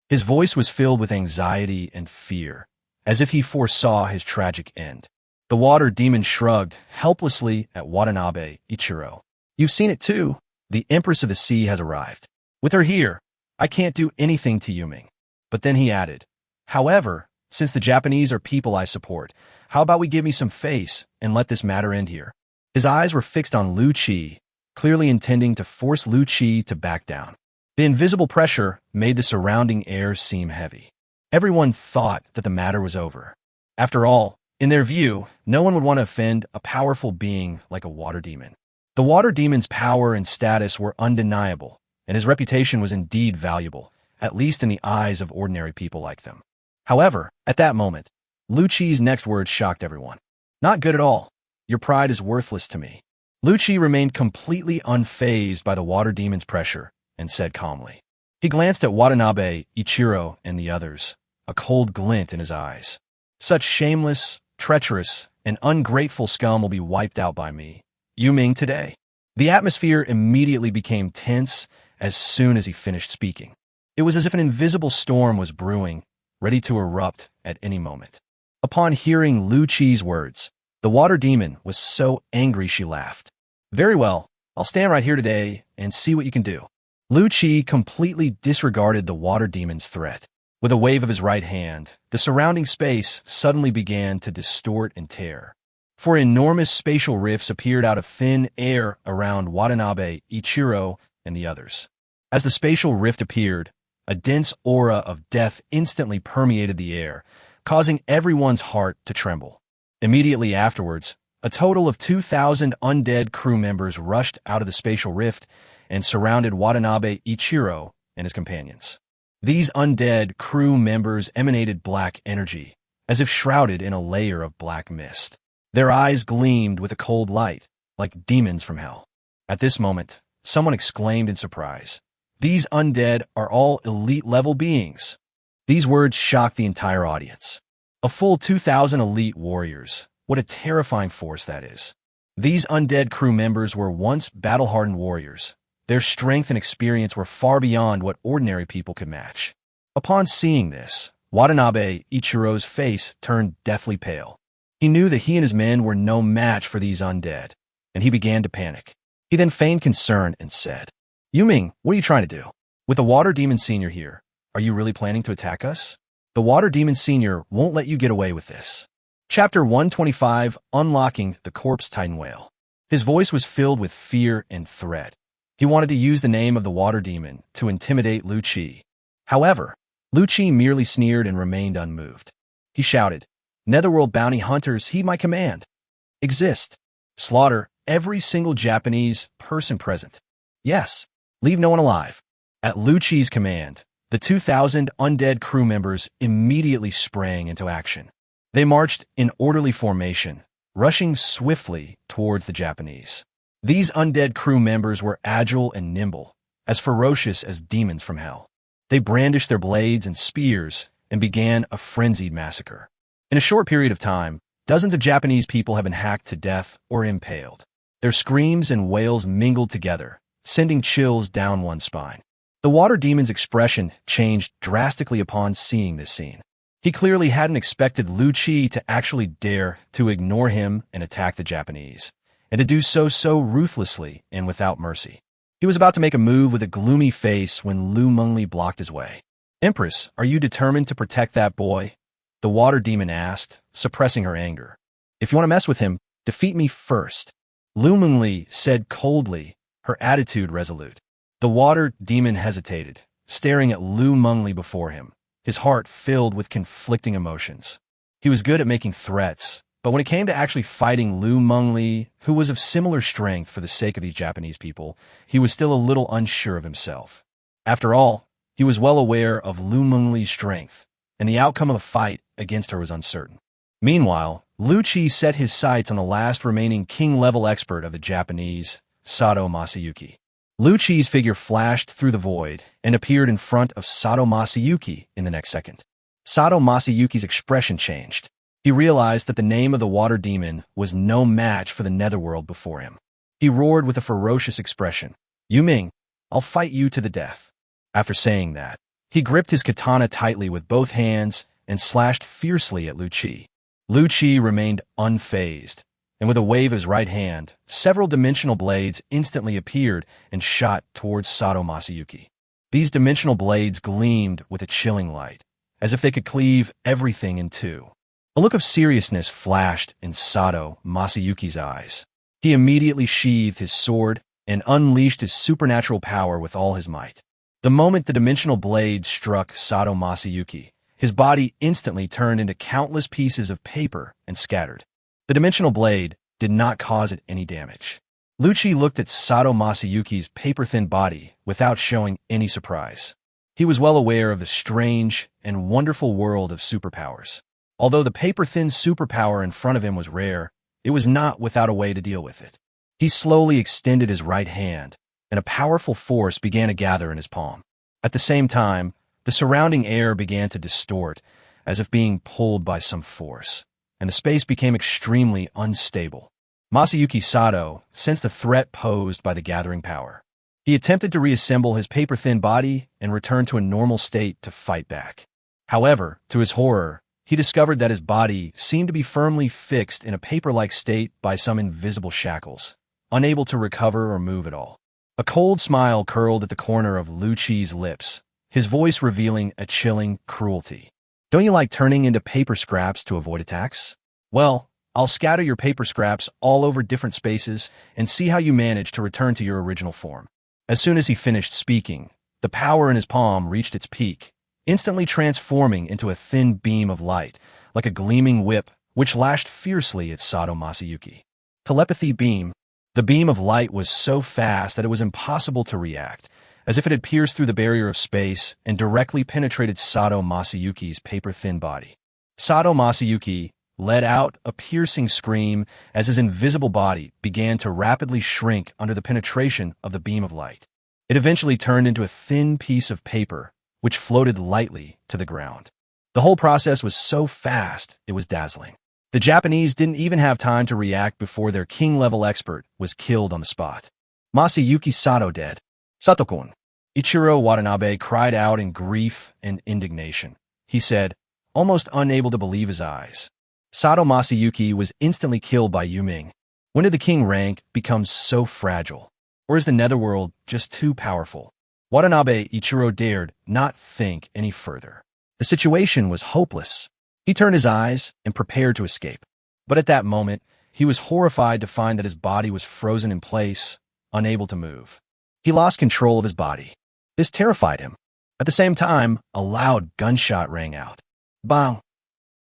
His voice was filled with anxiety and fear, as if he foresaw his tragic end. The water demon shrugged helplessly at Watanabe Ichiro. "You've seen it too. The Empress of the Sea has arrived. With her here, I can't do anything to Yuming." But then he added, "However, since the Japanese are people I support, how about we give me some face and let this matter end here?" His eyes were fixed on Lu Qi, clearly intending to force Lu Qi to back down. The invisible pressure made the surrounding air seem heavy. Everyone thought that the matter was over. After all, in their view, no one would want to offend a powerful being like a water demon. The water demon's power and status were undeniable, and his reputation was indeed valuable, at least in the eyes of ordinary people like them. However, at that moment, Lu Qi's next words shocked everyone. "Not good at all. Your pride is worthless to me." Lu Qi remained completely unfazed by the water demon's pressure and said calmly. He glanced at Watanabe Ichiro and the others, a cold glint in his eyes. "Such shameless, treacherous, and ungrateful scum will be wiped out by me, Yuming, today." The atmosphere immediately became tense as soon as he finished speaking. It was as if an invisible storm was brewing, ready to erupt at any moment. Upon hearing Lu Qi's words, the water demon was so angry she laughed. "Very well, I'll stand right here today and see what you can do." Lu Qi completely disregarded the water demon's threat. With a wave of his right hand, the surrounding space suddenly began to distort and tear. Four enormous spatial rifts appeared out of thin air around Watanabe Ichiro and the others. As the spatial rift appeared, a dense aura of death instantly permeated the air, causing everyone's heart to tremble. Immediately afterwards, a total of 2,000 undead crew members rushed out of the spatial rift and surrounded Watanabe Ichiro and his companions. These undead crew members emanated black energy, as if shrouded in a layer of black mist. Their eyes gleamed with a cold light, like demons from hell. At this moment, someone exclaimed in surprise, "These undead are all elite-level beings." These words shocked the entire audience. A full 2,000 elite warriors. What a terrifying force that is. These undead crew members were once battle-hardened warriors. Their strength and experience were far beyond what ordinary people could match. Upon seeing this, Watanabe Ichiro's face turned deathly pale. He knew that he and his men were no match for these undead, and he began to panic. He then feigned concern and said, "Yuming, what are you trying to do? With the Water Demon Senior here, are you really planning to attack us? The Water Demon Senior won't let you get away with this." Chapter 125, Unlocking the Corpse Titan Whale. His voice was filled with fear and threat. He wanted to use the name of the Water Demon to intimidate Lu Qi. However, Lu Qi merely sneered and remained unmoved. He shouted, "Netherworld bounty hunters heed my command. Exist. Slaughter every single Japanese person present. Yes, leave no one alive." At Lu Qi's command, the 2,000 undead crew members immediately sprang into action. They marched in orderly formation, rushing swiftly towards the Japanese. These undead crew members were agile and nimble, as ferocious as demons from hell. They brandished their blades and spears and began a frenzied massacre. In a short period of time, dozens of Japanese people have been hacked to death or impaled. Their screams and wails mingled together, sending chills down one's spine. The Water Demon's expression changed drastically upon seeing this scene. He clearly hadn't expected Lu Qi to actually dare to ignore him and attack the Japanese, and to do so ruthlessly and without mercy. He was about to make a move with a gloomy face when Lu Mengli blocked his way. "Empress, are you determined to protect that boy?" the Water Demon asked, suppressing her anger. "If you want to mess with him, defeat me first," Lu Mengli said coldly, her attitude resolute. The Water Demon hesitated, staring at Lu Mengli before him, his heart filled with conflicting emotions. He was good at making threats, but when it came to actually fighting Lu Mengli, who was of similar strength for the sake of these Japanese people, he was still a little unsure of himself. After all, he was well aware of Lu Mengli's strength, and the outcome of the fight against her was uncertain. Meanwhile, Lu Qi set his sights on the last remaining king-level expert of the Japanese, Sato Masayuki. Lu Qi's figure flashed through the void and appeared in front of Sato Masayuki in the next second. Sato Masayuki's expression changed. He realized that the name of the Water Demon was no match for the Netherworld before him. He roared with a ferocious expression, "Yuming, I'll fight you to the death." After saying that, he gripped his katana tightly with both hands and slashed fiercely at Lu Qi. Lu Qi remained unfazed, and with a wave of his right hand, several dimensional blades instantly appeared and shot towards Sato Masayuki. These dimensional blades gleamed with a chilling light, as if they could cleave everything in two. A look of seriousness flashed in Sato Masayuki's eyes. He immediately sheathed his sword and unleashed his supernatural power with all his might. The moment the dimensional blade struck Sato Masayuki, his body instantly turned into countless pieces of paper and scattered. The dimensional blade did not cause it any damage. Lu Qi looked at Sato Masayuki's paper-thin body without showing any surprise. He was well aware of the strange and wonderful world of superpowers. Although the paper-thin superpower in front of him was rare, it was not without a way to deal with it. He slowly extended his right hand, and a powerful force began to gather in his palm. At the same time, the surrounding air began to distort, as if being pulled by some force, and the space became extremely unstable. Masayuki Sato sensed the threat posed by the gathering power. He attempted to reassemble his paper-thin body and return to a normal state to fight back. However, to his horror, he discovered that his body seemed to be firmly fixed in a paper-like state by some invisible shackles, unable to recover or move at all. A cold smile curled at the corner of Lu Qi's lips, his voice revealing a chilling cruelty. "Don't you like turning into paper scraps to avoid attacks? Well, I'll scatter your paper scraps all over different spaces and see how you manage to return to your original form." As soon as he finished speaking, the power in his palm reached its peak, instantly transforming into a thin beam of light, like a gleaming whip, which lashed fiercely at Sato Masayuki. Telepathy beam. The beam of light was so fast that it was impossible to react, as if it had pierced through the barrier of space and directly penetrated Sato Masayuki's paper-thin body. Sato Masayuki, let out a piercing scream as his invisible body began to rapidly shrink under the penetration of the beam of light. It eventually turned into a thin piece of paper, which floated lightly to the ground. The whole process was so fast, it was dazzling. The Japanese didn't even have time to react before their king-level expert was killed on the spot. Masayuki Sato dead. Sato-kun. Ichiro Watanabe cried out in grief and indignation. He said, almost unable to believe his eyes. Sato Masayuki was instantly killed by Yu Ming. When did the king rank become so fragile? Or is the netherworld just too powerful? Watanabe Ichiro dared not think any further. The situation was hopeless. He turned his eyes and prepared to escape. But at that moment, he was horrified to find that his body was frozen in place, unable to move. He lost control of his body. This terrified him. At the same time, a loud gunshot rang out. Bang!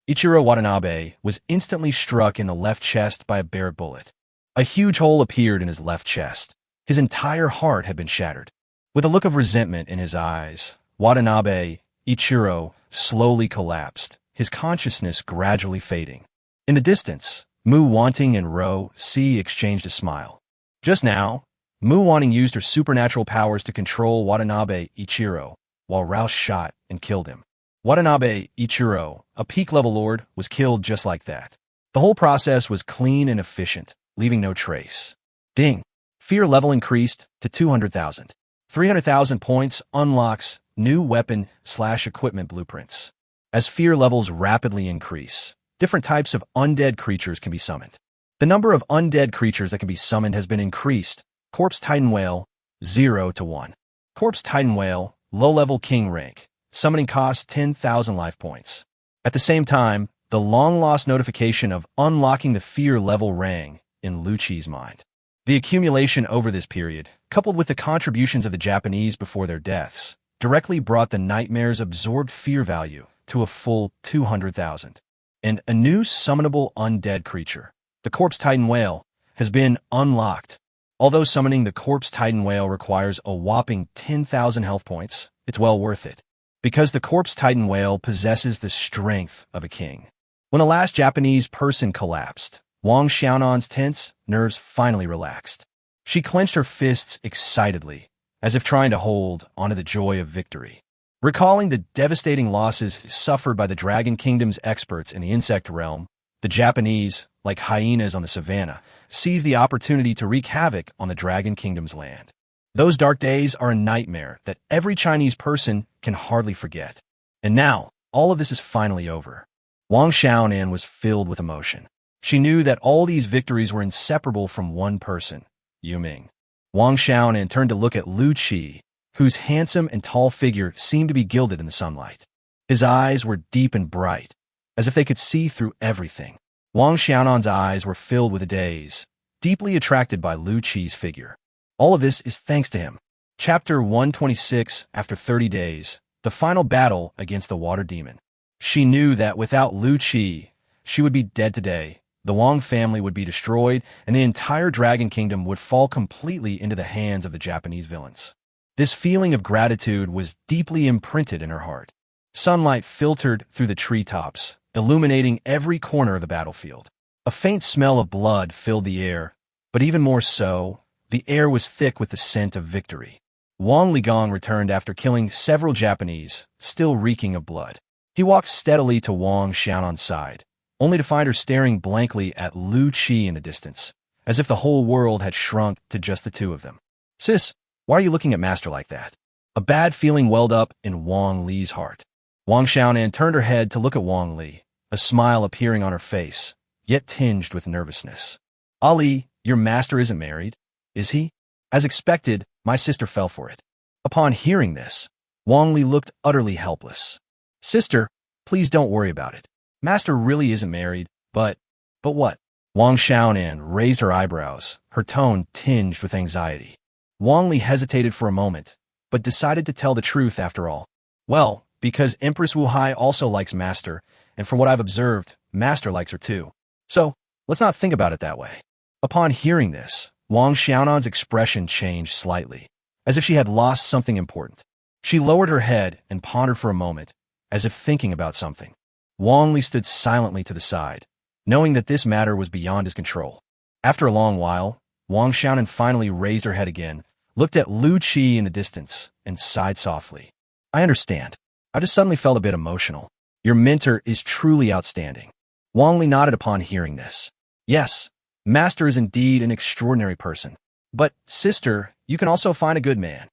Ichiro Watanabe was instantly struck in the left chest by a bare bullet. A huge hole appeared in his left chest. His entire heart had been shattered. With a look of resentment in his eyes, Watanabe, Ichiro, slowly collapsed, his consciousness gradually fading. In the distance, Mu Wanting and Ro Si exchanged a smile. Just now, Mu Wanting used her supernatural powers to control Watanabe Ichiro, while Rouse shot and killed him. Watanabe Ichiro, a peak-level lord, was killed just like that. The whole process was clean and efficient, leaving no trace. Ding! Fear level increased to 200,000. 300,000 points unlocks new weapon/equipment blueprints. As fear levels rapidly increase, different types of undead creatures can be summoned. The number of undead creatures that can be summoned has been increased. Corpse Titan Whale, 0 to 1. Corpse Titan Whale, low-level king rank. Summoning costs 10,000 life points. At the same time, the long-lost notification of unlocking the fear level rang in Lucci's mind. The accumulation over this period, coupled with the contributions of the Japanese before their deaths, directly brought the nightmare's absorbed fear value to a full 200,000. And a new summonable undead creature, the Corpse Titan Whale, has been unlocked. Although summoning the Corpse Titan Whale requires a whopping 10,000 health points, it's well worth it. Because the Corpse Titan Whale possesses the strength of a king. When the last Japanese person collapsed, Wang Xiaonan's tense nerves finally relaxed. She clenched her fists excitedly, as if trying to hold onto the joy of victory. Recalling the devastating losses suffered by the Dragon Kingdom's experts in the insect realm, the Japanese, like hyenas on the savannah, seized the opportunity to wreak havoc on the Dragon Kingdom's land. Those dark days are a nightmare that every Chinese person can hardly forget. And now, all of this is finally over. Wang Xiaonan was filled with emotion. She knew that all these victories were inseparable from one person, Yu Ming. Wang Xiaonan turned to look at Lu Qi, whose handsome and tall figure seemed to be gilded in the sunlight. His eyes were deep and bright, as if they could see through everything. Wang Xiaonan's eyes were filled with a daze, deeply attracted by Lu Qi's figure. All of this is thanks to him. Chapter 126, after 30 days, the final battle against the water demon. She knew that without Lu Qi, she would be dead today, the Wang family would be destroyed, and the entire Dragon Kingdom would fall completely into the hands of the Japanese villains. This feeling of gratitude was deeply imprinted in her heart. Sunlight filtered through the treetops, illuminating every corner of the battlefield. A faint smell of blood filled the air, but even more so, the air was thick with the scent of victory. Wang Ligong returned after killing several Japanese, still reeking of blood. He walked steadily to Wang Xiaonan's side, only to find her staring blankly at Lu Qi in the distance, as if the whole world had shrunk to just the two of them. Sis, why are you looking at Master like that? A bad feeling welled up in Wang Li's heart. Wang Xiaonan turned her head to look at Wang Li, a smile appearing on her face, yet tinged with nervousness. Ali, your master isn't married, is he? As expected, my sister fell for it. Upon hearing this, Wang Li looked utterly helpless. Sister, please don't worry about it. Master really isn't married, but what? Wang Xiaonan raised her eyebrows, her tone tinged with anxiety. Wang Li hesitated for a moment, but decided to tell the truth after all. Well, because Empress Wu Hai also likes Master, and from what I've observed, Master likes her too. So, let's not think about it that way. Upon hearing this, Wang Xiaonan's expression changed slightly, as if she had lost something important. She lowered her head and pondered for a moment, as if thinking about something. Wang Li stood silently to the side, knowing that this matter was beyond his control. After a long while, Wang Xiaonan finally raised her head again, looked at Lu Qi in the distance, and sighed softly. I understand. I just suddenly felt a bit emotional. Your mentor is truly outstanding. Wang Li nodded upon hearing this. Yes, Master is indeed an extraordinary person. But, sister, you can also find a good man.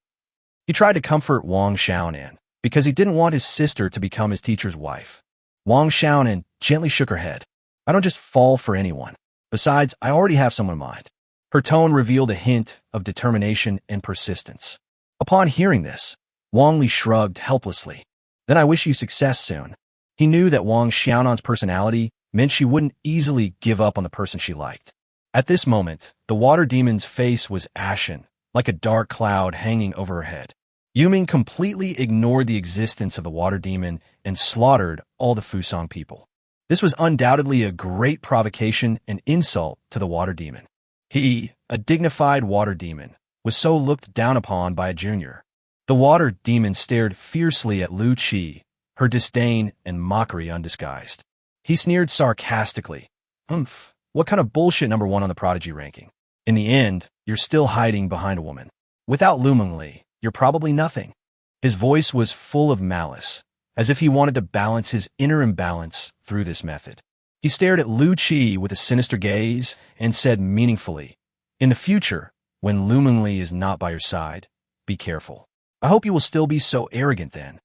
He tried to comfort Wang Xiaonan, because he didn't want his sister to become his teacher's wife. Wang Xiaonan gently shook her head. I don't just fall for anyone. Besides, I already have someone in mind. Her tone revealed a hint of determination and persistence. Upon hearing this, Wang Li shrugged helplessly. Then I wish you success soon. He knew that Wang Xiaonan's personality meant she wouldn't easily give up on the person she liked. At this moment, the water demon's face was ashen, like a dark cloud hanging over her head. Yuming completely ignored the existence of the water demon and slaughtered all the Fusang people. This was undoubtedly a great provocation and insult to the water demon. He, a dignified water demon, was so looked down upon by a junior. The water demon stared fiercely at Lu Qi, her disdain and mockery undisguised. He sneered sarcastically. What kind of bullshit #1 on the prodigy ranking? In the end, you're still hiding behind a woman. Without Lu Mengli, you're probably nothing. His voice was full of malice, as if he wanted to balance his inner imbalance through this method. He stared at Lu Qi with a sinister gaze and said meaningfully, in the future, when Lu Mengli is not by your side, be careful. I hope you will still be so arrogant then.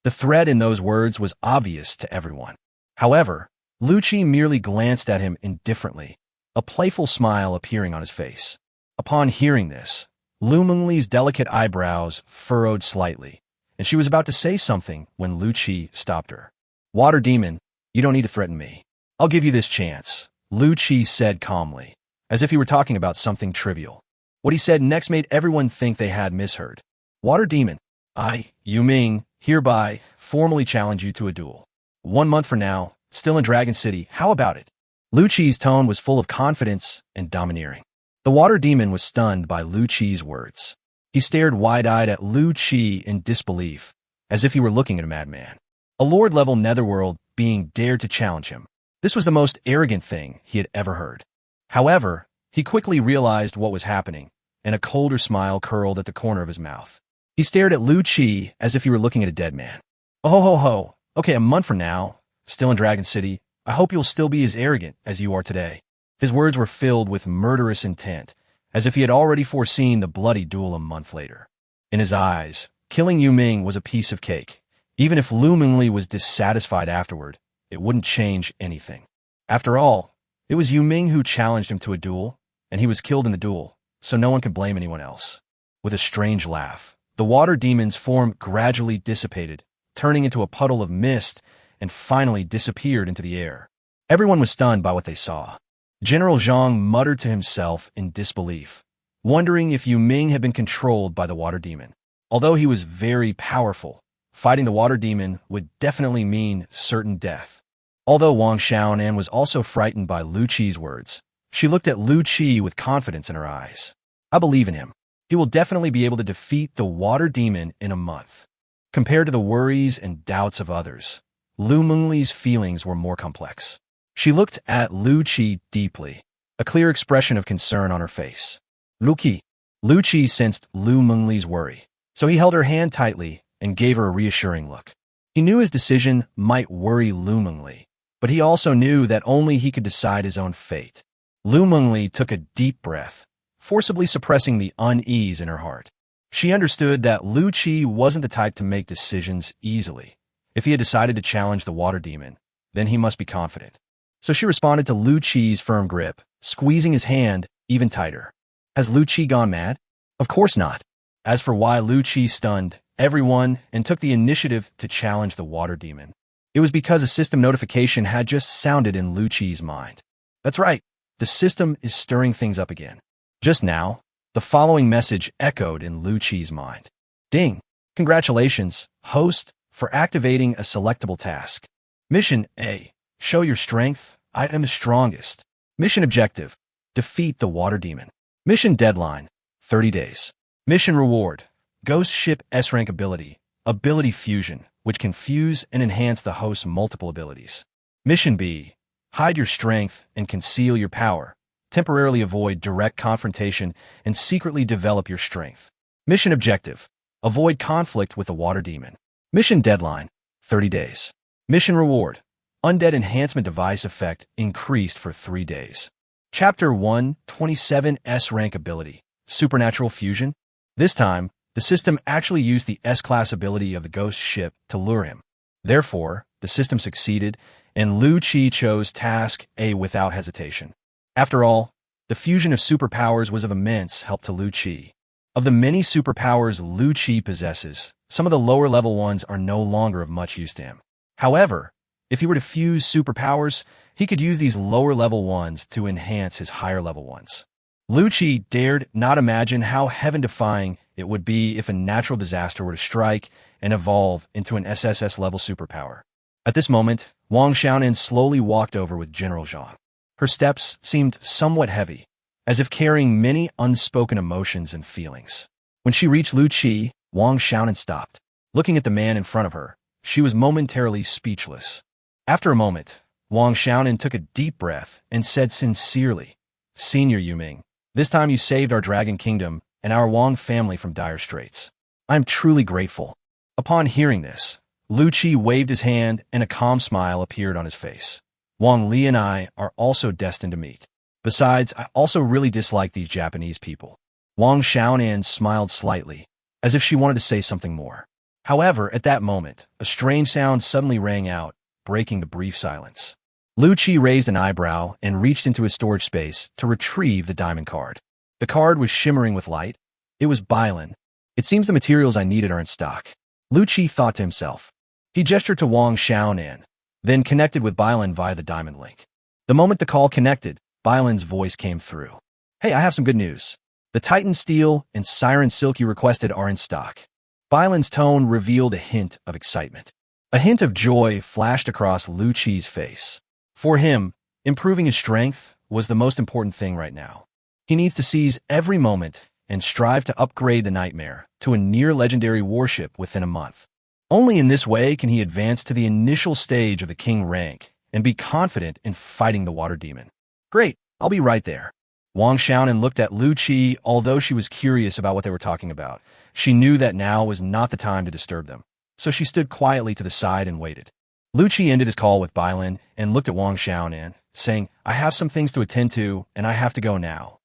The threat in those words was obvious to everyone. However, Lu Qi merely glanced at him indifferently, a playful smile appearing on his face. Upon hearing this, Lu Mengli's delicate eyebrows furrowed slightly, and she was about to say something when Lu Qi stopped her. Water demon, you don't need to threaten me. I'll give you this chance, Lu Qi said calmly, as if he were talking about something trivial. What he said next made everyone think they had misheard. Water demon, I, Yu Ming, hereby formally challenge you to a duel. 1 month from now, still in Dragon City, how about it? Lu Qi's tone was full of confidence and domineering. The water demon was stunned by Lu Qi's words. He stared wide-eyed at Lu Qi in disbelief, as if he were looking at a madman. A Lord-level netherworld being dared to challenge him. This was the most arrogant thing he had ever heard. However, he quickly realized what was happening, and a colder smile curled at the corner of his mouth. He stared at Lu Qi as if he were looking at a dead man. Oh ho ho ho, okay, a month from now, still in Dragon City, I hope you'll still be as arrogant as you are today. His words were filled with murderous intent, as if he had already foreseen the bloody duel a month later. In his eyes, killing Yu Ming was a piece of cake. Even if Lu Mengli was dissatisfied afterward, it wouldn't change anything. After all, it was Yu Ming who challenged him to a duel, and he was killed in the duel, so no one could blame anyone else. With a strange laugh, the water demon's form gradually dissipated, turning into a puddle of mist, and finally disappeared into the air. Everyone was stunned by what they saw. General Zhang muttered to himself in disbelief, wondering if Yu Ming had been controlled by the water demon. Although he was very powerful, fighting the water demon would definitely mean certain death. Although Wang Xiaonan was also frightened by Lu Qi's words, she looked at Lu Qi with confidence in her eyes. I believe in him. He will definitely be able to defeat the water demon in a month. Compared to the worries and doubts of others, Lu Mengli's feelings were more complex. She looked at Lu Qi deeply, a clear expression of concern on her face. Lu Qi sensed Lu Mengli's worry, so he held her hand tightly and gave her a reassuring look. He knew his decision might worry Lu Mengli, but he also knew that only he could decide his own fate. Lu Mengli took a deep breath, forcibly suppressing the unease in her heart. She understood that Lu Qi wasn't the type to make decisions easily. If he had decided to challenge the water demon, then he must be confident. So she responded to Lu Qi's firm grip, squeezing his hand even tighter. Has Lu Qi gone mad? Of course not. As for why Lu Qi stunned everyone and took the initiative to challenge the water demon, it was because a system notification had just sounded in Lu Qi's mind. That's right, the system is stirring things up again. Just now, the following message echoed in Lu Qi's mind. Ding! Congratulations, host, for activating a selectable task. Mission A. Show your strength. I am the strongest. Mission objective. Defeat the water demon. Mission deadline. 30 days. Mission reward. Ghost Ship S-Rank ability. Ability fusion, which can fuse and enhance the host's multiple abilities. Mission B. Hide your strength and conceal your power. Temporarily avoid direct confrontation and secretly develop your strength. Mission objective: avoid conflict with the water demon. Mission deadline: 30 days. Mission reward: undead enhancement device effect increased for 3 days. Chapter 1, 27 S rank ability, supernatural fusion. This time, the system actually used the S-class ability of the ghost ship to lure him. Therefore, the system succeeded, and Lu Qi chose Task A without hesitation. After all, the fusion of superpowers was of immense help to Lu Qi. Of the many superpowers Lu Qi possesses, some of the lower-level ones are no longer of much use to him. However, if he were to fuse superpowers, he could use these lower-level ones to enhance his higher-level ones. Lu Qi dared not imagine how heaven-defying it would be if a natural disaster were to strike and evolve into an SSS-level superpower. At this moment, Wang Xiaonan slowly walked over with General Zhang. Her steps seemed somewhat heavy, as if carrying many unspoken emotions and feelings. When she reached Lu Qi, Wang Xiaonan stopped. Looking at the man in front of her, she was momentarily speechless. After a moment, Wang Xiaonan took a deep breath and said sincerely, "Senior Yuming, this time you saved our Dragon Kingdom and our Wang family from dire straits. I am truly grateful." Upon hearing this, Lu Qi waved his hand and a calm smile appeared on his face. "Wang Li and I are also destined to meet. Besides, I also really dislike these Japanese people." Wang Xiaonan smiled slightly, as if she wanted to say something more. However, at that moment, a strange sound suddenly rang out, breaking the brief silence. Lu Qi raised an eyebrow and reached into his storage space to retrieve the diamond card. The card was shimmering with light. It was Bailan. "It seems the materials I needed are in stock," Lu Qi thought to himself. He gestured to Wang Xiaonan, then connected with Bailan via the diamond link. The moment the call connected, Bailan's voice came through. "Hey, I have some good news. The Titan Steel and Siren Silk you requested are in stock." Bailan's tone revealed a hint of excitement. A hint of joy flashed across Lu Qi's face. For him, improving his strength was the most important thing right now. He needs to seize every moment and strive to upgrade the Nightmare to a near-legendary warship within a month. Only in this way can he advance to the initial stage of the king rank and be confident in fighting the water demon. "Great, I'll be right there." Wang Xiaonan looked at Lu Qi. Although she was curious about what they were talking about, she knew that now was not the time to disturb them, so she stood quietly to the side and waited. Lu Qi ended his call with Bailan and looked at Wang Xiaonan, saying, "I have some things to attend to, and I have to go now."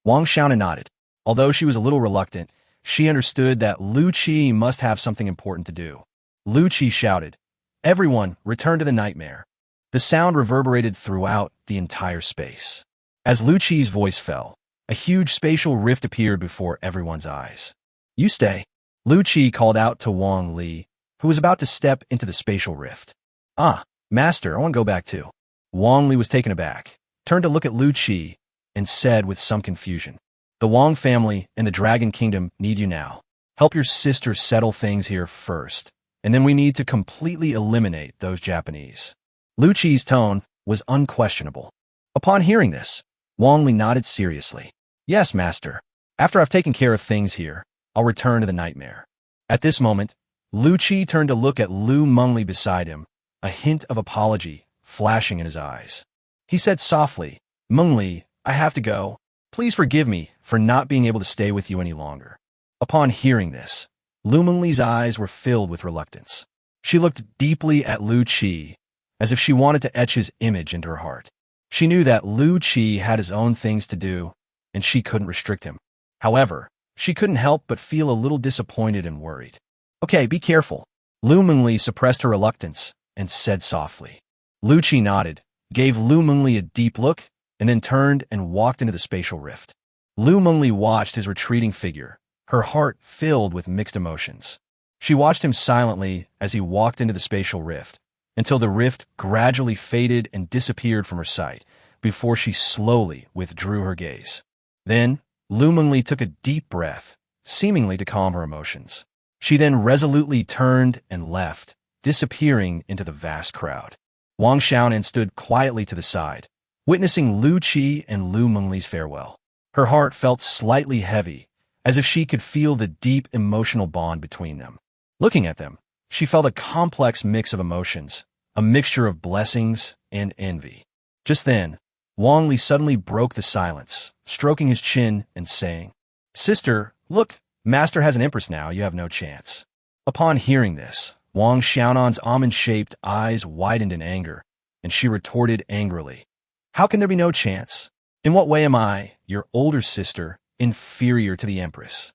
Wang Xiaonan nodded. Although she was a little reluctant, she understood that Lu Qi must have something important to do. Lu Qi shouted, "Everyone, return to the Nightmare." The sound reverberated throughout the entire space. As Lu Qi's voice fell, a huge spatial rift appeared before everyone's eyes. "You stay," Lu Qi called out to Wang Li, who was about to step into the spatial rift. "Ah, Master, I want to go back too." Wang Li was taken aback, turned to look at Lu Qi, and said with some confusion, "The Wang family and the Dragon Kingdom need you now. Help your sister settle things here first, and then we need to completely eliminate those Japanese." Lu Qi's tone was unquestionable. Upon hearing this, Wang Li nodded seriously. "Yes, Master. After I've taken care of things here, I'll return to the Nightmare." At this moment, Lu Qi turned to look at Lu Mengli beside him, a hint of apology flashing in his eyes. He said softly, "Mengli, I have to go. Please forgive me for not being able to stay with you any longer." Upon hearing this, Lu Mengli's eyes were filled with reluctance. She looked deeply at Lu Qi, as if she wanted to etch his image into her heart. She knew that Lu Qi had his own things to do, and she couldn't restrict him. However, she couldn't help but feel a little disappointed and worried. "Okay, be careful." Lu Mengli suppressed her reluctance and said softly. Lu Qi nodded, gave Lu Mengli a deep look, and then turned and walked into the spatial rift. Lu Mengli watched his retreating figure, her heart filled with mixed emotions. She watched him silently as he walked into the spatial rift, until the rift gradually faded and disappeared from her sight, before she slowly withdrew her gaze. Then, Lu Mengli took a deep breath, seemingly to calm her emotions. She then resolutely turned and left, disappearing into the vast crowd. Wang Xiaonan stood quietly to the side, witnessing Lu Qi and Lu Mengli's farewell. Her heart felt slightly heavy, as if she could feel the deep emotional bond between them. Looking at them, she felt a complex mix of emotions, a mixture of blessings and envy. Just then, Wang Li suddenly broke the silence, stroking his chin and saying, "Sister, look, Master has an empress now, you have no chance." Upon hearing this, Wang Xiaonan's almond-shaped eyes widened in anger, and she retorted angrily, "How can there be no chance? In what way am I, your older sister, inferior to the empress?"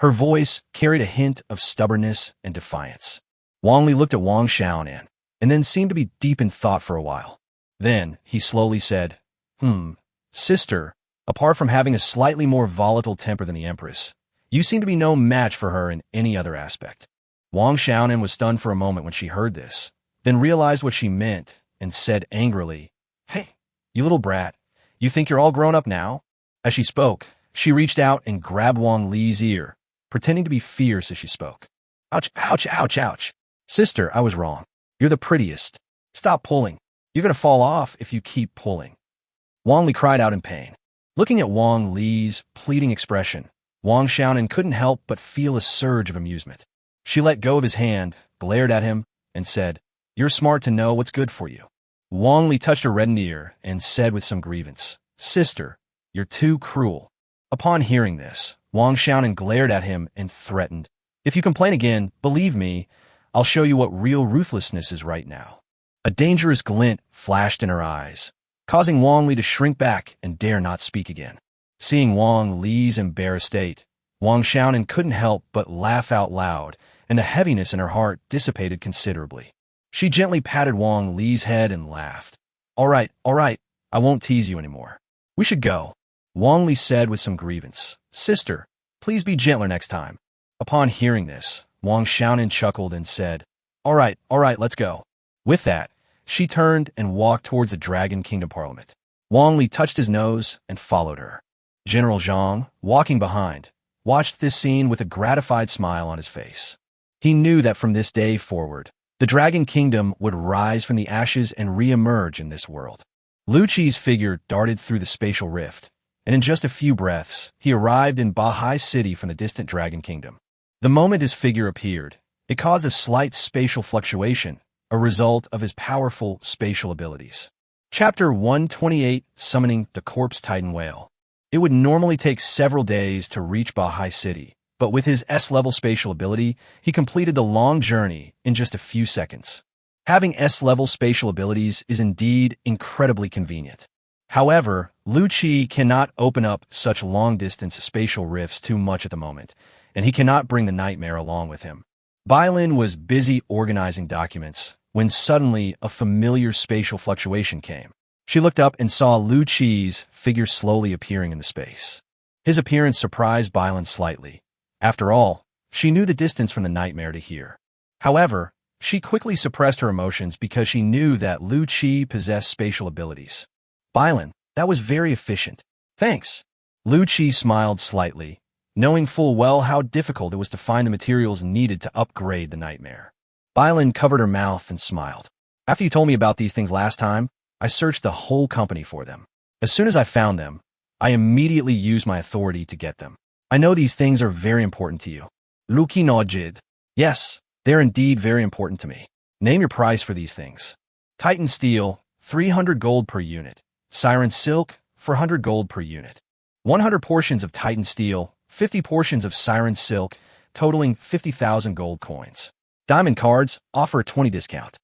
Her voice carried a hint of stubbornness and defiance. Wang Li looked at Wang Xiaonan, and then seemed to be deep in thought for a while. Then, he slowly said, Sister, apart from having a slightly more volatile temper than the empress, you seem to be no match for her in any other aspect." Wang Xiaonan was stunned for a moment when she heard this, then realized what she meant, and said angrily, "Hey, you little brat, you think you're all grown up now?" As she spoke, she reached out and grabbed Wang Li's ear, pretending to be fierce as she spoke. "Ouch, ouch, ouch, ouch. Sister, I was wrong. You're the prettiest. Stop pulling. You're going to fall off if you keep pulling." Wang Li cried out in pain. Looking at Wang Li's pleading expression, Wang Xiaonan couldn't help but feel a surge of amusement. She let go of his hand, glared at him, and said, "You're smart to know what's good for you." Wang Li touched her reddened ear and said with some grievance, "Sister, you're too cruel." Upon hearing this, Wang Xiaonan glared at him and threatened, "If you complain again, believe me, I'll show you what real ruthlessness is right now." A dangerous glint flashed in her eyes, causing Wang Li to shrink back and dare not speak again. Seeing Wang Li's embarrassed state, Wang Xiaonan couldn't help but laugh out loud, and the heaviness in her heart dissipated considerably. She gently patted Wang Li's head and laughed. All right, I won't tease you anymore. We should go," Wang Li said with some grievance. "Sister, please be gentler next time." Upon hearing this, Wang Xiaonan chuckled and said, All right, let's go." With that, she turned and walked towards the Dragon Kingdom Parliament. Wang Li touched his nose and followed her. General Zhang, walking behind, watched this scene with a gratified smile on his face. He knew that from this day forward, the Dragon Kingdom would rise from the ashes and re-emerge in this world. Lu Qi's figure darted through the spatial rift, and in just a few breaths, he arrived in Bahai City from the distant Dragon Kingdom. The moment his figure appeared, it caused a slight spatial fluctuation, a result of his powerful spatial abilities. Chapter 128, Summoning the Corpse Titan Whale. It would normally take several days to reach Bahai City, but with his S-level spatial ability, he completed the long journey in just a few seconds. Having S-level spatial abilities is indeed incredibly convenient. However, Lu Qi cannot open up such long-distance spatial rifts too much at the moment, and he cannot bring the nightmare along with him. Bailin was busy organizing documents when suddenly a familiar spatial fluctuation came. She looked up and saw Lu Qi's figure slowly appearing in the space. His appearance surprised Bailin slightly. After all, she knew the distance from the nightmare to here. However, she quickly suppressed her emotions because she knew that Lu Qi possessed spatial abilities. Bailin, that was very efficient. Thanks. Lu Qi smiled slightly, knowing full well how difficult it was to find the materials needed to upgrade the nightmare. Bailin covered her mouth and smiled. After you told me about these things last time, I searched the whole company for them. As soon as I found them, I immediately used my authority to get them. I know these things are very important to you. Lu Qi nodded. Yes, they're indeed very important to me. Name your price for these things. Titan steel, 300 gold per unit. Siren silk, 400 gold per unit. 100 portions of Titan steel, 50 portions of Siren silk, totaling 50,000 gold coins. Diamond cards offer a 20 discount.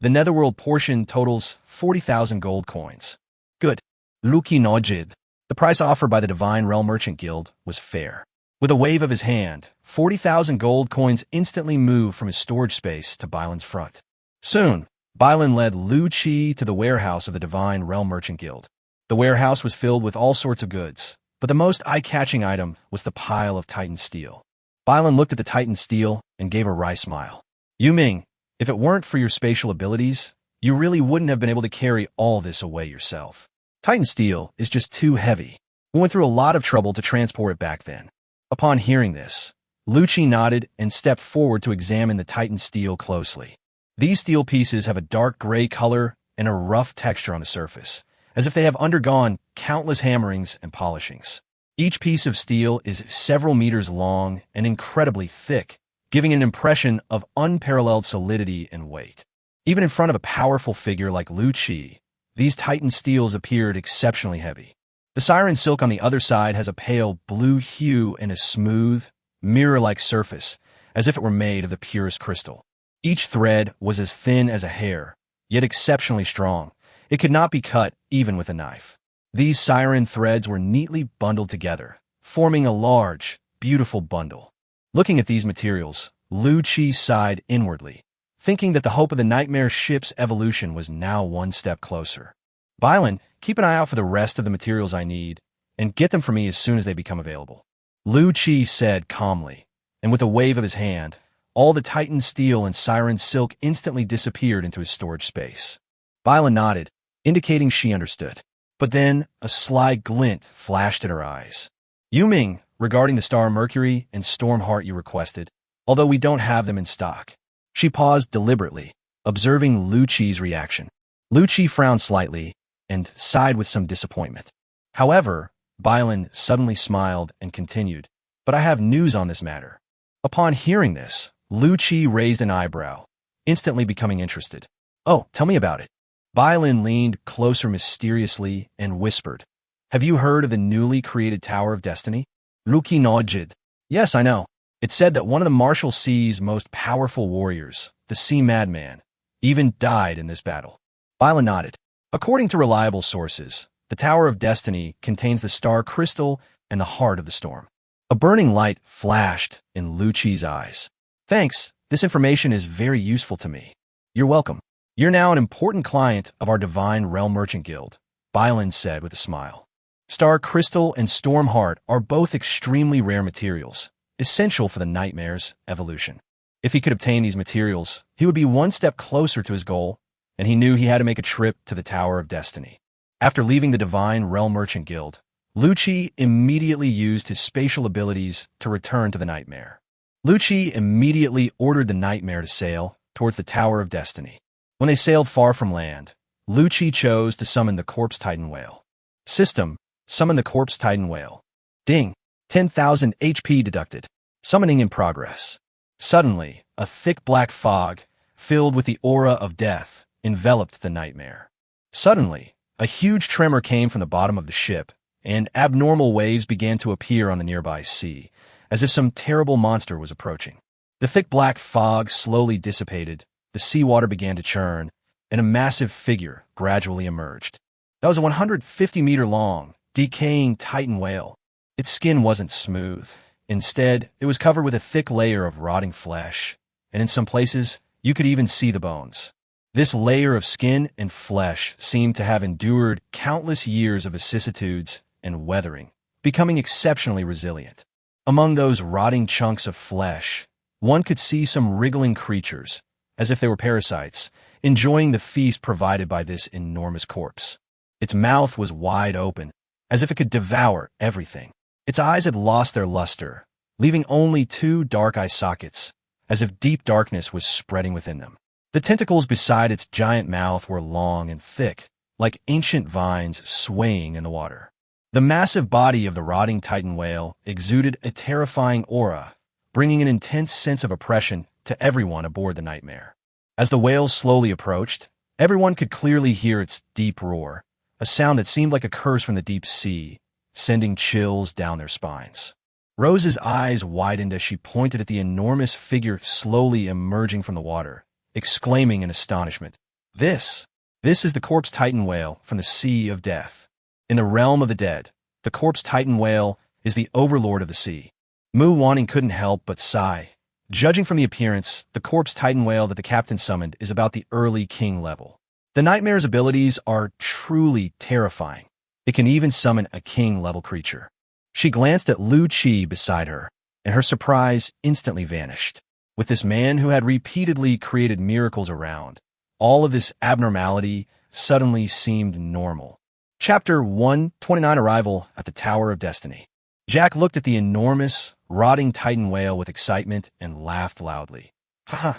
The Netherworld portion totals 40,000 gold coins. Good. Lu Qi nodded. The price offered by the Divine Realm Merchant Guild was fair. With a wave of his hand, 40,000 gold coins instantly moved from his storage space to Bailin's front. Soon, Bailin led Lu Qi to the warehouse of the Divine Realm Merchant Guild. The warehouse was filled with all sorts of goods, but the most eye-catching item was the pile of Titan steel. Bailin looked at the Titan steel and gave a wry smile. Yu Ming, if it weren't for your spatial abilities, you really wouldn't have been able to carry all this away yourself. Titan steel is just too heavy. We went through a lot of trouble to transport it back then. Upon hearing this, Lu Qi nodded and stepped forward to examine the Titan steel closely. These steel pieces have a dark gray color and a rough texture on the surface, as if they have undergone countless hammerings and polishings. Each piece of steel is several meters long and incredibly thick, giving an impression of unparalleled solidity and weight. Even in front of a powerful figure like Lu Qi, These Titan steels appeared exceptionally heavy. The siren silk on the other side has a pale blue hue and a smooth, mirror-like surface, as if it were made of the purest crystal. Each thread was as thin as a hair, yet exceptionally strong. It could not be cut even with a knife. These siren threads were neatly bundled together, forming a large, beautiful bundle. Looking at these materials, Lu Qi sighed inwardly, thinking that the hope of the nightmare ship's evolution was now one step closer. Bylan, keep an eye out for the rest of the materials I need, and get them for me as soon as they become available. Lu Qi said calmly, and with a wave of his hand, all the Titan steel and siren silk instantly disappeared into his storage space. Bylan nodded, indicating she understood. But then a sly glint flashed in her eyes. Yuming, regarding the star Mercury and storm heart you requested, although we don't have them in stock. She paused deliberately, observing Lu Qi's reaction. Lu Qi frowned slightly and sighed with some disappointment. However, Bylan suddenly smiled and continued, "But I have news on this matter." Upon hearing this, Lu Qi raised an eyebrow, instantly becoming interested. "Oh, tell me about it." Bylan leaned closer mysteriously and whispered, "Have you heard of the newly created Tower of Destiny?" Lu Qi nodded. "Yes, I know. It said that one of the Martial Sea's most powerful warriors, the Sea Madman, even died in this battle." Bylan nodded. "According to reliable sources, the Tower of Destiny contains the star crystal and the heart of the storm." A burning light flashed in Lu Qi's eyes. "Thanks. This information is very useful to me." "You're welcome. You're now an important client of our Divine Realm Merchant Guild," Bylan said with a smile. Star crystal and storm heart are both extremely rare materials, essential for the nightmare's evolution. If he could obtain these materials, he would be one step closer to his goal, and he knew he had to make a trip to the Tower of Destiny. After leaving the Divine Realm Merchant Guild, Lu Qi immediately used his spatial abilities to return to the nightmare. Lu Qi immediately ordered the nightmare to sail towards the Tower of Destiny. When they sailed far from land, Lu Qi chose to summon the Corpse Titan Whale. System, summon the Corpse Titan Whale. Ding, 10,000 HP deducted. Summoning in progress. Suddenly, a thick black fog, filled with the aura of death, enveloped the nightmare. Suddenly, a huge tremor came from the bottom of the ship, and abnormal waves began to appear on the nearby sea, as if some terrible monster was approaching. The thick black fog slowly dissipated, the seawater began to churn, and a massive figure gradually emerged. That was a 150-meter-long, decaying Titan whale. Its skin wasn't smooth. Instead, it was covered with a thick layer of rotting flesh, and in some places, you could even see the bones. This layer of skin and flesh seemed to have endured countless years of vicissitudes and weathering, becoming exceptionally resilient. Among those rotting chunks of flesh, one could see some wriggling creatures, as if they were parasites, enjoying the feast provided by this enormous corpse. Its mouth was wide open, as if it could devour everything. Its eyes had lost their luster, leaving only two dark eye sockets, as if deep darkness was spreading within them. The tentacles beside its giant mouth were long and thick, like ancient vines swaying in the water. The massive body of the rotting Titan whale exuded a terrifying aura, bringing an intense sense of oppression to everyone aboard the Nightmare. As the whale slowly approached, everyone could clearly hear its deep roar, a sound that seemed like a curse from the deep sea, sending chills down their spines. Rose's eyes widened as she pointed at the enormous figure slowly emerging from the water, exclaiming in astonishment, This is the Corpse Titan Whale from the Sea of Death. In the realm of the dead, the Corpse Titan Whale is the overlord of the sea." Mu Wanning couldn't help but sigh. Judging from the appearance, the Corpse Titan Whale that the captain summoned is about the early king level. The Nightmare's abilities are truly terrifying. It can even summon a king-level creature. She glanced at Lu Qi beside her, and her surprise instantly vanished. With this man who had repeatedly created miracles around, all of this abnormality suddenly seemed normal. Chapter 129: Arrival at the Tower of Destiny. Jack looked at the enormous, rotting Titan whale with excitement and laughed loudly. Haha,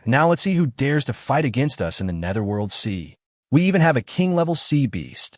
now let's see who dares to fight against us in the Netherworld Sea. We even have a king-level sea beast.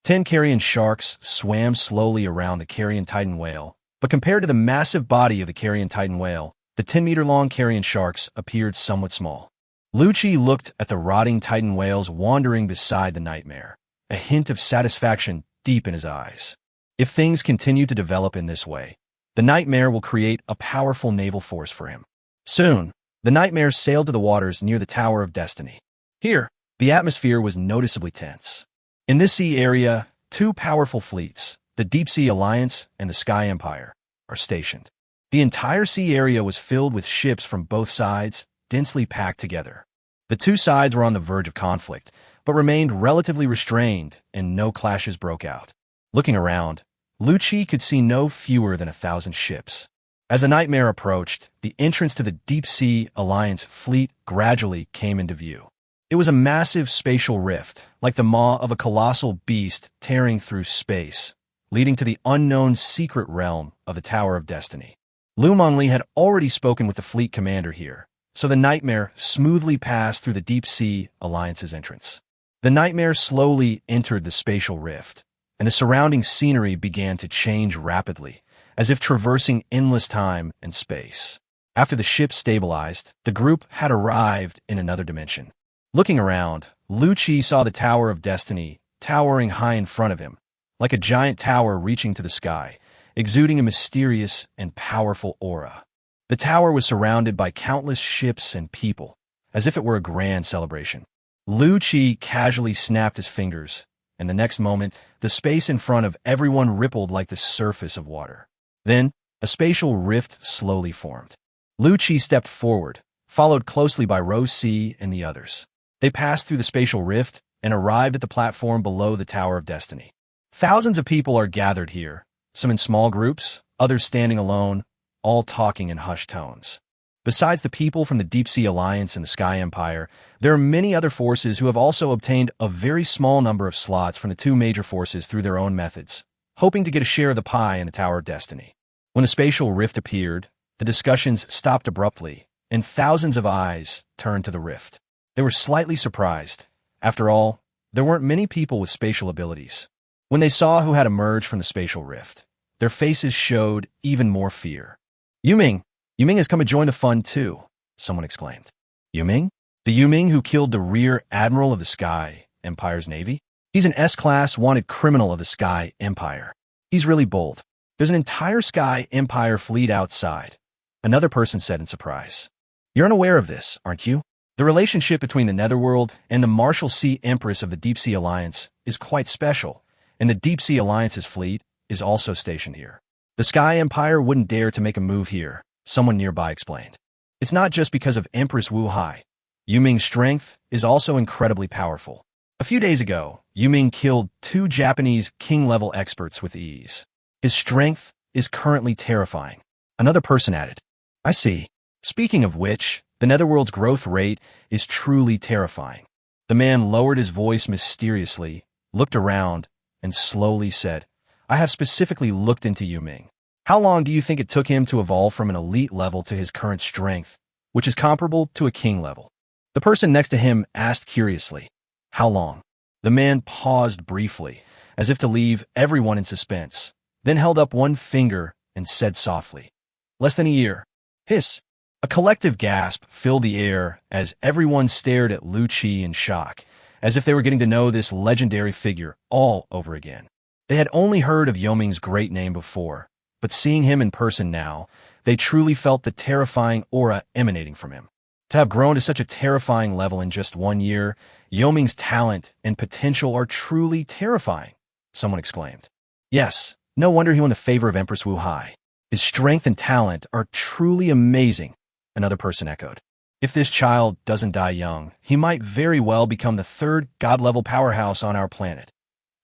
10 carrion sharks swam slowly around the carrion Titan whale, but compared to the massive body of the carrion Titan whale, the 10-meter-long carrion sharks appeared somewhat small. Lu Qi looked at the rotting Titan whales wandering beside the nightmare, a hint of satisfaction deep in his eyes. If things continue to develop in this way, the nightmare will create a powerful naval force for him. Soon, the nightmare sailed to the waters near the Tower of Destiny. Here, the atmosphere was noticeably tense. In this sea area, two powerful fleets, the Deep Sea Alliance and the Sky Empire, are stationed. The entire sea area was filled with ships from both sides, densely packed together. The two sides were on the verge of conflict, but remained relatively restrained, and no clashes broke out. Looking around, Lu Qi could see no fewer than 1,000 ships. As the nightmare approached, the entrance to the Deep Sea Alliance fleet gradually came into view. It was a massive spatial rift, like the maw of a colossal beast tearing through space, leading to the unknown secret realm of the Tower of Destiny. Lu Mengli had already spoken with the fleet commander here, so the nightmare smoothly passed through the Deep Sea Alliance's entrance. The nightmare slowly entered the spatial rift, and the surrounding scenery began to change rapidly, as if traversing endless time and space. After the ship stabilized, the group had arrived in another dimension. Looking around, Lu Qi saw the Tower of Destiny towering high in front of him, like a giant tower reaching to the sky, exuding a mysterious and powerful aura. The tower was surrounded by countless ships and people, as if it were a grand celebration. Lu Qi casually snapped his fingers, and the next moment, the space in front of everyone rippled like the surface of water. Then, a spatial rift slowly formed. Lu Qi stepped forward, followed closely by Rose C and the others. They passed through the spatial rift and arrived at the platform below the Tower of Destiny. Thousands of people are gathered here, some in small groups, others standing alone, all talking in hushed tones. Besides the people from the Deep Sea Alliance and the Sky Empire, there are many other forces who have also obtained a very small number of slots from the two major forces through their own methods, hoping to get a share of the pie in the Tower of Destiny. When the spatial rift appeared, the discussions stopped abruptly, and thousands of eyes turned to the rift. They were slightly surprised. After all, there weren't many people with spatial abilities. When they saw who had emerged from the spatial rift, their faces showed even more fear. Yuming has come to join the fun too, someone exclaimed. Yuming? The Yuming who killed the rear admiral of the Sky Empire's navy? He's an S-class wanted criminal of the Sky Empire. He's really bold. There's an entire Sky Empire fleet outside, another person said in surprise. You're unaware of this, aren't you? The relationship between the Netherworld and the Martial Sea Empress of the Deep Sea Alliance is quite special, and the Deep Sea Alliance's fleet is also stationed here. The Sky Empire wouldn't dare to make a move here, someone nearby explained. It's not just because of Empress Wu Hai. Yuming's strength is also incredibly powerful. A few days ago, Yuming killed 2 Japanese king-level experts with ease. His strength is currently terrifying. Another person added, I see. Speaking of which, the Netherworld's growth rate is truly terrifying. The man lowered his voice mysteriously, looked around, and slowly said, I have specifically looked into Yuming. How long do you think it took him to evolve from an elite level to his current strength, which is comparable to a king level? The person next to him asked curiously, How long? The man paused briefly, as if to leave everyone in suspense, then held up one finger and said softly, Less than a year. Hiss. A collective gasp filled the air as everyone stared at Lu Qi in shock, as if they were getting to know this legendary figure all over again. They had only heard of Yoming's great name before, but seeing him in person now, they truly felt the terrifying aura emanating from him. To have grown to such a terrifying level in just 1 year, Yoming's talent and potential are truly terrifying, someone exclaimed. Yes, no wonder he won the favor of Empress Wu Hai. His strength and talent are truly amazing, another person echoed. If this child doesn't die young, he might very well become the 3rd god-level powerhouse on our planet,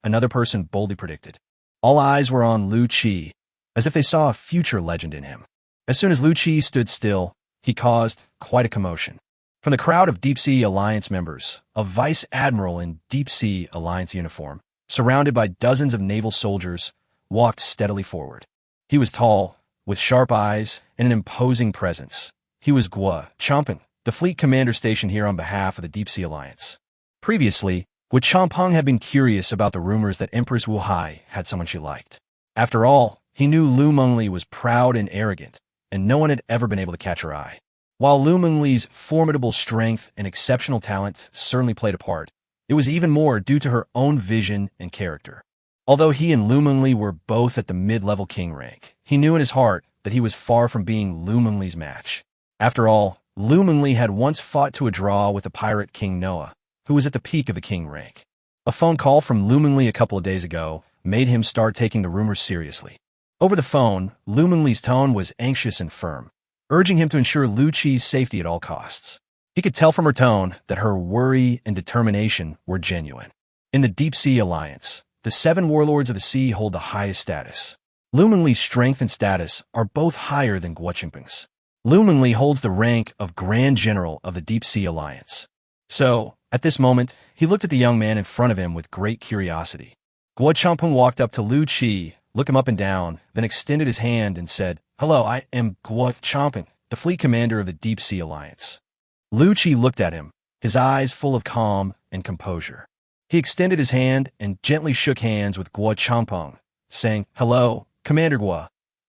another person boldly predicted. All eyes were on Lu Qi, as if they saw a future legend in him. As soon as Lu Qi stood still, he caused quite a commotion. From the crowd of Deep Sea Alliance members, a vice admiral in Deep Sea Alliance uniform, surrounded by dozens of naval soldiers, walked steadily forward. He was tall, with sharp eyes and an imposing presence. He was Guo Champeng, the fleet commander stationed here on behalf of the Deep Sea Alliance. Previously, Guo Champeng had been curious about the rumors that Empress Wu Hai had someone she liked. After all, he knew Lu Mengli was proud and arrogant, and no one had ever been able to catch her eye. While Lu Mingli's formidable strength and exceptional talent certainly played a part, it was even more due to her own vision and character. Although he and Lu Mingli were both at the mid-level king rank, he knew in his heart that he was far from being Lu Mingli's match. After all, Lu Mingli had once fought to a draw with the pirate King Noah, who was at the peak of the king rank. A phone call from Lu Mingli a couple of days ago made him start taking the rumors seriously. Over the phone, Lu Mingli's tone was anxious and firm, urging him to ensure Lu Qi's safety at all costs. He could tell from her tone that her worry and determination were genuine. In the Deep Sea Alliance, the 7 warlords of the sea hold the highest status. Lu Mingli's strength and status are both higher than Guo Qingpeng's. Lu Mingli holds the rank of Grand General of the Deep Sea Alliance. So, at this moment, he looked at the young man in front of him with great curiosity. Guo Qingpeng walked up to Lu Qi, looked him up and down, then extended his hand and said, "Hello, I am Guo Qingpeng, the fleet commander of the Deep Sea Alliance." Lu Qi looked at him, his eyes full of calm and composure. He extended his hand and gently shook hands with Guo Qingpeng, saying, "Hello, Commander Guo.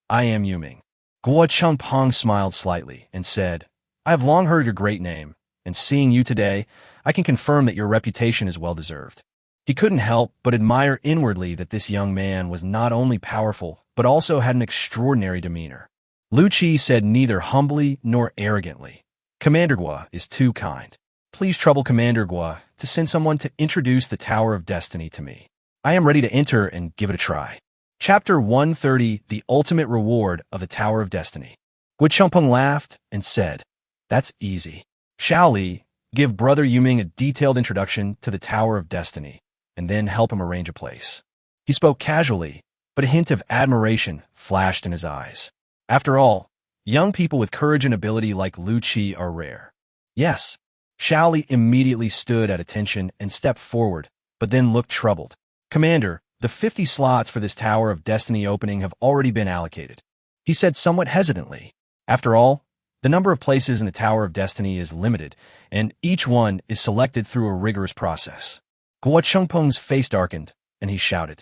I am Yuming." Guo Qingpeng smiled slightly and said, "I have long heard your great name, and seeing you today, I can confirm that your reputation is well-deserved." He couldn't help but admire inwardly that this young man was not only powerful, but also had an extraordinary demeanor. Lu Qi said neither humbly nor arrogantly, "Commander Guo is too kind. Please trouble Commander Guo to send someone to introduce the Tower of Destiny to me. I am ready to enter and give it a try." Chapter 130, The Ultimate Reward of the Tower of Destiny. Guo Qingpeng laughed and said, "That's easy. Shall Li, give Brother Yuming a detailed introduction to the Tower of Destiny, and then help him arrange a place." He spoke casually, but a hint of admiration flashed in his eyes. After all, young people with courage and ability like Lu Qi are rare. Yes. Shao Li immediately stood at attention and stepped forward, but then looked troubled. "Commander, the 50 slots for this Tower of Destiny opening have already been allocated," he said somewhat hesitantly. After all, the number of places in the Tower of Destiny is limited, and each one is selected through a rigorous process. Guo Qingpeng's face darkened, and he shouted,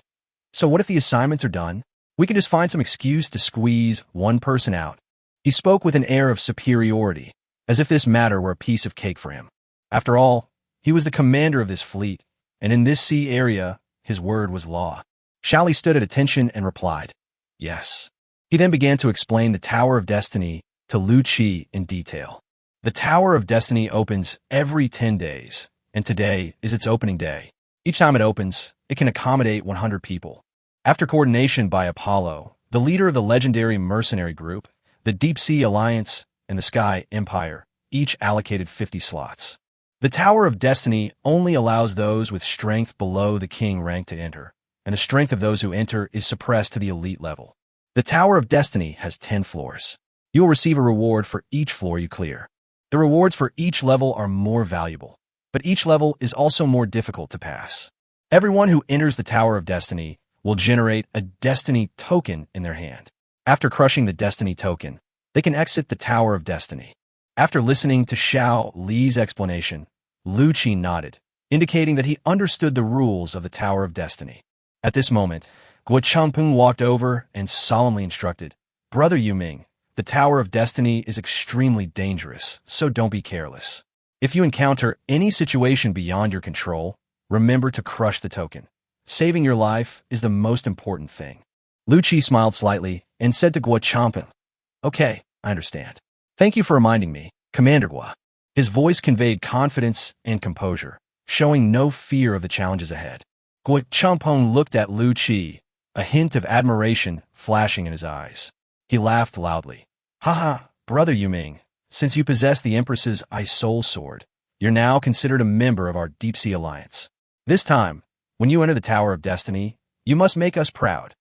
"So what if the assignments are done? We can just find some excuse to squeeze one person out." He spoke with an air of superiority, as if this matter were a piece of cake for him. After all, he was the commander of this fleet, and in this sea area, his word was law. Shao Li stood at attention and replied, "Yes." He then began to explain the Tower of Destiny to Lu Qi in detail. The Tower of Destiny opens every 10 days, and today is its opening day. Each time it opens, it can accommodate 100 people. After coordination by Apollo, the leader of the legendary mercenary group, the Deep Sea Alliance, and the Sky Empire, each allocated 50 slots. The Tower of Destiny only allows those with strength below the king rank to enter, and the strength of those who enter is suppressed to the elite level. The Tower of Destiny has 10 floors. You will receive a reward for each floor you clear. The rewards for each level are more valuable, but each level is also more difficult to pass. Everyone who enters the Tower of Destiny will generate a Destiny token in their hand. After crushing the Destiny token, they can exit the Tower of Destiny. After listening to Shao Li's explanation, Lu Qi nodded, indicating that he understood the rules of the Tower of Destiny. At this moment, Guo Qingpeng walked over and solemnly instructed, "Brother Yuming, the Tower of Destiny is extremely dangerous, so don't be careless. If you encounter any situation beyond your control, remember to crush the token. Saving your life is the most important thing." Lu Qi smiled slightly and said to Guo Qingpeng, "Okay, I understand. Thank you for reminding me, Commander Guo." His voice conveyed confidence and composure, showing no fear of the challenges ahead. Guo Qingpeng looked at Lu Qi, a hint of admiration flashing in his eyes. He laughed loudly. "Haha, Brother Yuming, since you possess the Empress's Ice Soul Sword, you're now considered a member of our Deep Sea Alliance. This time, when you enter the Tower of Destiny, you must make us proud."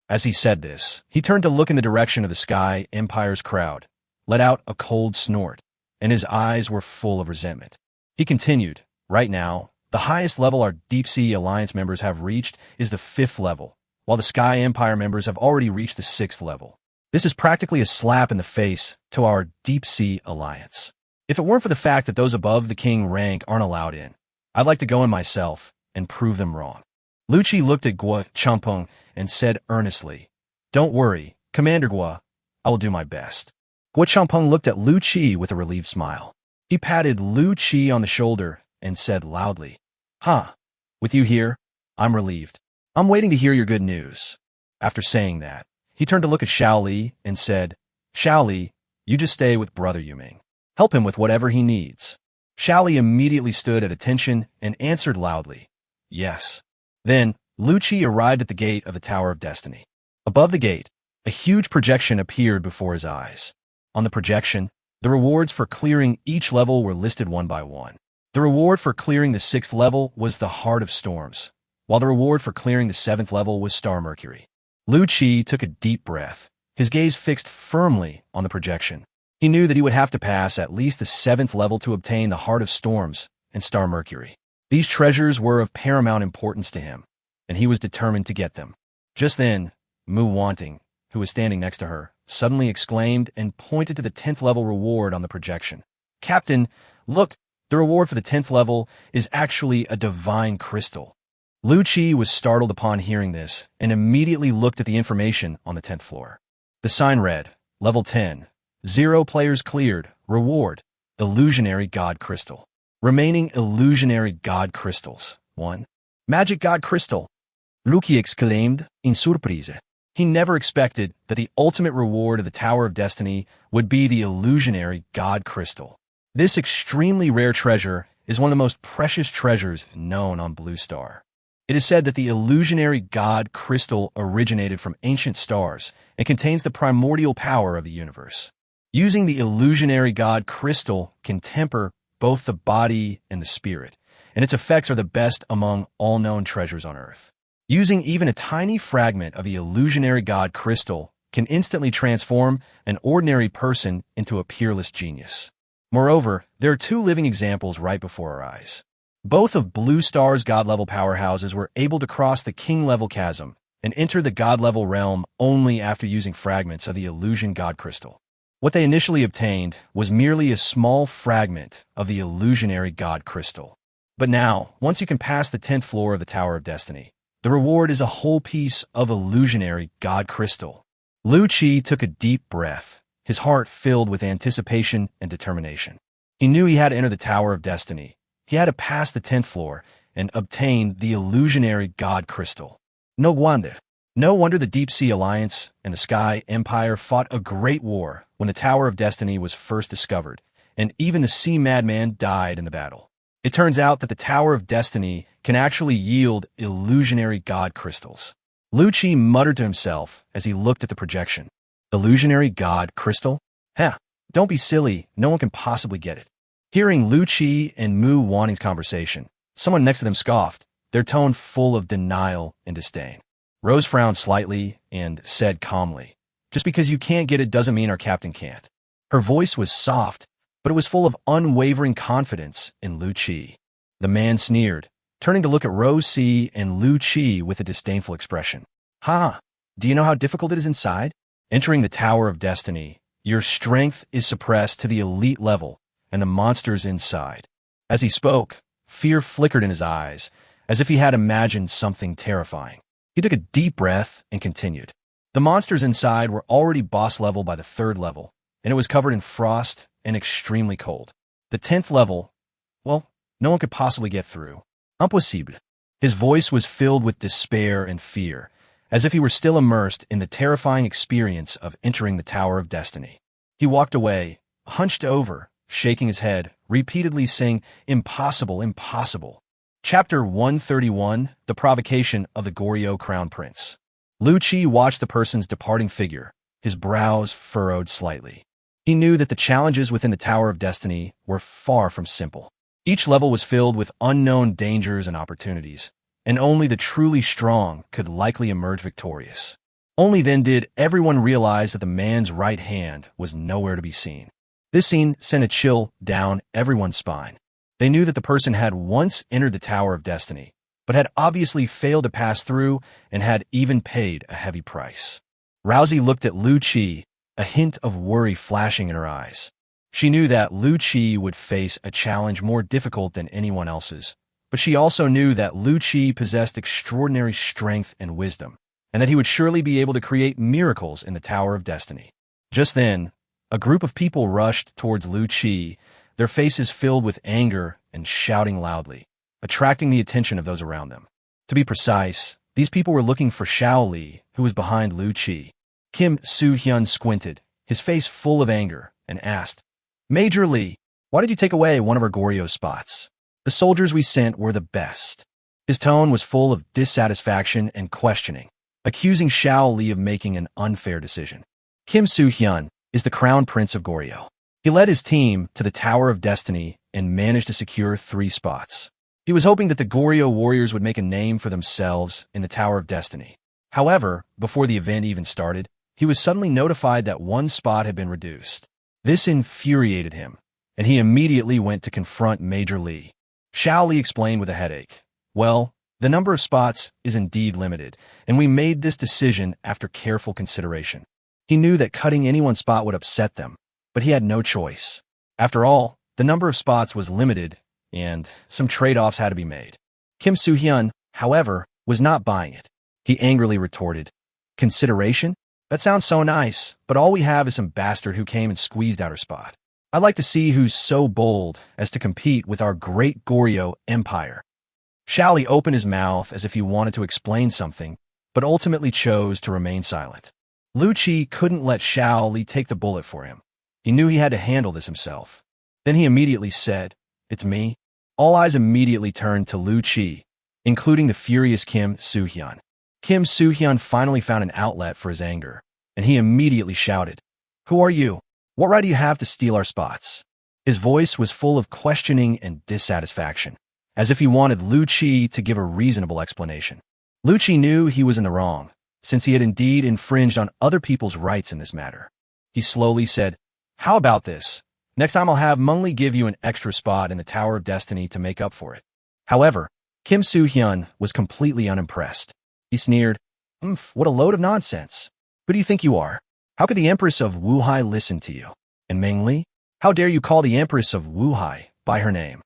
As he said this, he turned to look in the direction of the Sky Empire's crowd, let out a cold snort, and his eyes were full of resentment. He continued, "Right now, the highest level our Deep Sea Alliance members have reached is the 5th level, while the Sky Empire members have already reached the 6th level. This is practically a slap in the face to our Deep Sea Alliance. If it weren't for the fact that those above the king rank aren't allowed in, I'd like to go in myself and prove them wrong." Lu Qi looked at Guo Qingpeng and said earnestly, "Don't worry, Commander Guo, I will do my best." Guo Changpeng looked at Lu Qi with a relieved smile. He patted Lu Qi on the shoulder and said loudly, "Huh, with you here, I'm relieved. I'm waiting to hear your good news." After saying that, he turned to look at Xiao Li and said, "Xiao Li, you just stay with Brother Yuming. Help him with whatever he needs." Xiao Li immediately stood at attention and answered loudly, "Yes." Then, Lu Qi arrived at the gate of the Tower of Destiny. Above the gate, a huge projection appeared before his eyes. On the projection, the rewards for clearing each level were listed one by one. The reward for clearing the 6th level was the Heart of Storms, while the reward for clearing the 7th level was Star Mercury. Lu Qi took a deep breath, his gaze fixed firmly on the projection. He knew that he would have to pass at least the 7th level to obtain the Heart of Storms and Star Mercury. These treasures were of paramount importance to him, and he was determined to get them. Just then, Mu Wanting, who was standing next to her, suddenly exclaimed and pointed to the 10th level reward on the projection. "Captain, look, the reward for the 10th level is actually a divine crystal." Lu Qi was startled upon hearing this and immediately looked at the information on the 10th floor. The sign read, Level 10, 0 players cleared, reward, Illusionary God Crystal. Remaining Illusionary God Crystals, 1. Magic God Crystal. Lu Qi exclaimed in surprise. He never expected that the ultimate reward of the Tower of Destiny would be the Illusionary God Crystal. This extremely rare treasure is one of the most precious treasures known on Blue Star. It is said that the Illusionary God Crystal originated from ancient stars and contains the primordial power of the universe. Using the Illusionary God Crystal can temper both the body and the spirit, and its effects are the best among all known treasures on Earth. Using even a tiny fragment of the Illusionary God Crystal can instantly transform an ordinary person into a peerless genius. Moreover, there are 2 living examples right before our eyes. Both of Blue Star's God-level powerhouses were able to cross the King-level chasm and enter the God-level realm only after using fragments of the Illusion God Crystal. What they initially obtained was merely a small fragment of the Illusionary God Crystal. But now, once you can pass the 10th floor of the Tower of Destiny, the reward is a whole piece of Illusionary God Crystal. Lu Qi took a deep breath, his heart filled with anticipation and determination. He knew he had to enter the Tower of Destiny. He had to pass the 10th floor and obtain the Illusionary God Crystal. No wonder the Deep Sea Alliance and the Sky Empire fought a great war when the Tower of Destiny was first discovered, and even the Sea Madman died in the battle. It turns out that the Tower of Destiny can actually yield Illusionary God Crystals. Lu Qi muttered to himself as he looked at the projection. Illusionary God Crystal? Heh, don't be silly, no one can possibly get it. Hearing Lu Qi and Mu Wanting's conversation, someone next to them scoffed, their tone full of denial and disdain. Rose frowned slightly and said calmly, "Just because you can't get it doesn't mean our captain can't." Her voice was soft, but it was full of unwavering confidence in Lu Qi. The man sneered, turning to look at Rose C and Lu Qi with a disdainful expression. "Ha! Do you know how difficult it is inside? Entering the Tower of Destiny, your strength is suppressed to the elite level, and the monsters inside." As he spoke, fear flickered in his eyes, as if he had imagined something terrifying. He took a deep breath and continued. The monsters inside were already boss level by the 3rd level, and it was covered in frost and extremely cold. The 10th level, well, no one could possibly get through. Impossible. His voice was filled with despair and fear, as if he were still immersed in the terrifying experience of entering the Tower of Destiny. He walked away, hunched over, shaking his head, repeatedly saying, "Impossible, impossible." Chapter 131, The Provocation of the Goryeo Crown Prince. Lu Qi watched the person's departing figure, his brows furrowed slightly. He knew that the challenges within the Tower of Destiny were far from simple. Each level was filled with unknown dangers and opportunities, and only the truly strong could likely emerge victorious. Only then did everyone realize that the man's right hand was nowhere to be seen. This scene sent a chill down everyone's spine. They knew that the person had once entered the Tower of Destiny, but had obviously failed to pass through and had even paid a heavy price. Rousey looked at Lu Qi, a hint of worry flashing in her eyes. She knew that Lu Qi would face a challenge more difficult than anyone else's, but she also knew that Lu Qi possessed extraordinary strength and wisdom, and that he would surely be able to create miracles in the Tower of Destiny. Just then, A group of people rushed towards Lu Qi, their faces filled with anger and shouting loudly, attracting the attention of those around them. To be precise, these people were looking for Xiao Li, who was behind Lu Qi. Kim Soo-hyun squinted, his face full of anger, and asked, "Major Li, why did you take away one of our Goryo spots? The soldiers we sent were the best." His tone was full of dissatisfaction and questioning, accusing Xiao Li of making an unfair decision. Kim Soo-hyun is the crown prince of Goryo. He led his team to the Tower of Destiny and managed to secure 3 spots. He was hoping that the Goryo warriors would make a name for themselves in the Tower of Destiny. However, before the event even started, he was suddenly notified that 1 spot had been reduced. This infuriated him, and he immediately went to confront Major Li. Xiao Li explained with a headache, "Well, the number of spots is indeed limited, and we made this decision after careful consideration." He knew that cutting any one spot would upset them, but he had no choice. After all, the number of spots was limited, and some trade-offs had to be made. Kim Soo-hyun, however, was not buying it. He angrily retorted, "Consideration? That sounds so nice, but all we have is some bastard who came and squeezed out her spot. I'd like to see who's so bold as to compete with our great Goryo empire." Xiao Li opened his mouth as if he wanted to explain something, but ultimately chose to remain silent. Lu Qi couldn't let Xiao Li take the bullet for him. He knew he had to handle this himself. Then he immediately said, "It's me." All eyes immediately turned to Lu Qi, including the furious Kim Soo-hyun. Kim Soo-hyun finally found an outlet for his anger, and he immediately shouted, "Who are you? What right do you have to steal our spots?" His voice was full of questioning and dissatisfaction, as if he wanted Lu Qi to give a reasonable explanation. Lu Qi knew he was in the wrong, since he had indeed infringed on other people's rights in this matter. He slowly said, "How about this? Next time I'll have Mengli give you an extra spot in the Tower of Destiny to make up for it." However, Kim Soo-hyun was completely unimpressed. He sneered, What a load of nonsense. Who do you think you are? How could the Empress of Wuhai listen to you? And Mengli? How dare you call the Empress of Wuhai by her name?"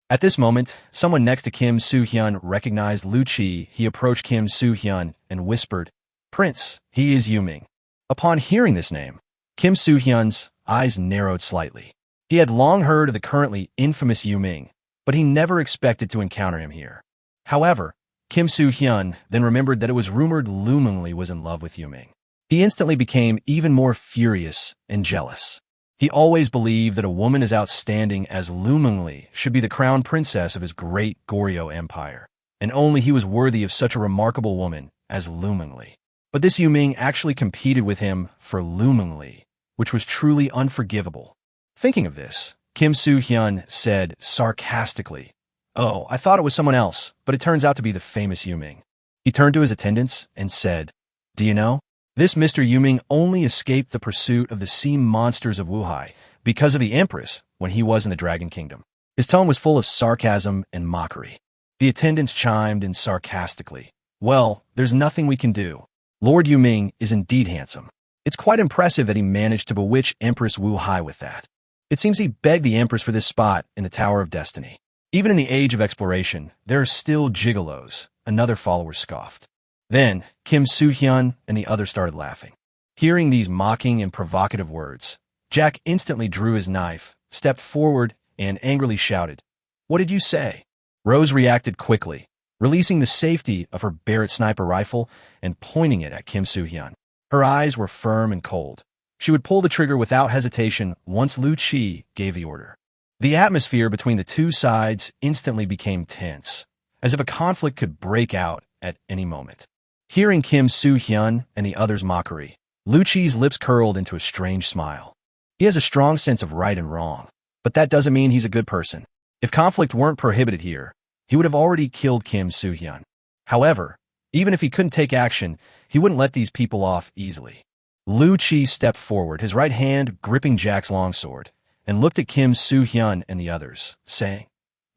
At this moment, someone next to Kim Soo-hyun recognized Lu Qi. He approached Kim Soo-hyun and whispered, "Prince, he is Yuming." Upon hearing this name, Kim Soo-hyun's eyes narrowed slightly. He had long heard of the currently infamous Yuming, but he never expected to encounter him here. However, Kim Soo-hyun then remembered that it was rumored Lu Mengli was in love with Yuming. He instantly became even more furious and jealous. He always believed that a woman as outstanding as Lu Mengli should be the crown princess of his great Goryo empire, and only he was worthy of such a remarkable woman as Lu Mengli. But this Yuming actually competed with him for Lu Mengli, which was truly unforgivable. Thinking of this, Kim Soo-hyun said sarcastically, "Oh, I thought it was someone else, but it turns out to be the famous Yuming." He turned to his attendants and said, "Do you know? This Mr. Yuming only escaped the pursuit of the sea monsters of Wuhai because of the Empress when he was in the Dragon Kingdom." His tone was full of sarcasm and mockery. The attendants chimed in sarcastically, "Well, there's nothing we can do. Lord Yuming is indeed handsome. It's quite impressive that he managed to bewitch Empress Wuhai with that. It seems he begged the Empress for this spot in the Tower of Destiny. Even in the age of exploration, there are still gigolos," another follower scoffed. Then, Kim Soo-hyun and the others started laughing. Hearing these mocking and provocative words, Jack instantly drew his knife, stepped forward, and angrily shouted, "What did you say?" Rose reacted quickly, releasing the safety of her Barrett sniper rifle and pointing it at Kim Soo-hyun. Her eyes were firm and cold. She would pull the trigger without hesitation once Lu Qi gave the order. The atmosphere between the two sides instantly became tense, as if a conflict could break out at any moment. Hearing Kim Soo-hyun and the others' mockery, Lu Qi's lips curled into a strange smile. He has a strong sense of right and wrong, but that doesn't mean he's a good person. If conflict weren't prohibited here, he would have already killed Kim Soo-hyun. However, even if he couldn't take action, he wouldn't let these people off easily. Lu Qi stepped forward, his right hand gripping Jack's longsword, and looked at Kim Soo-hyun and the others, saying,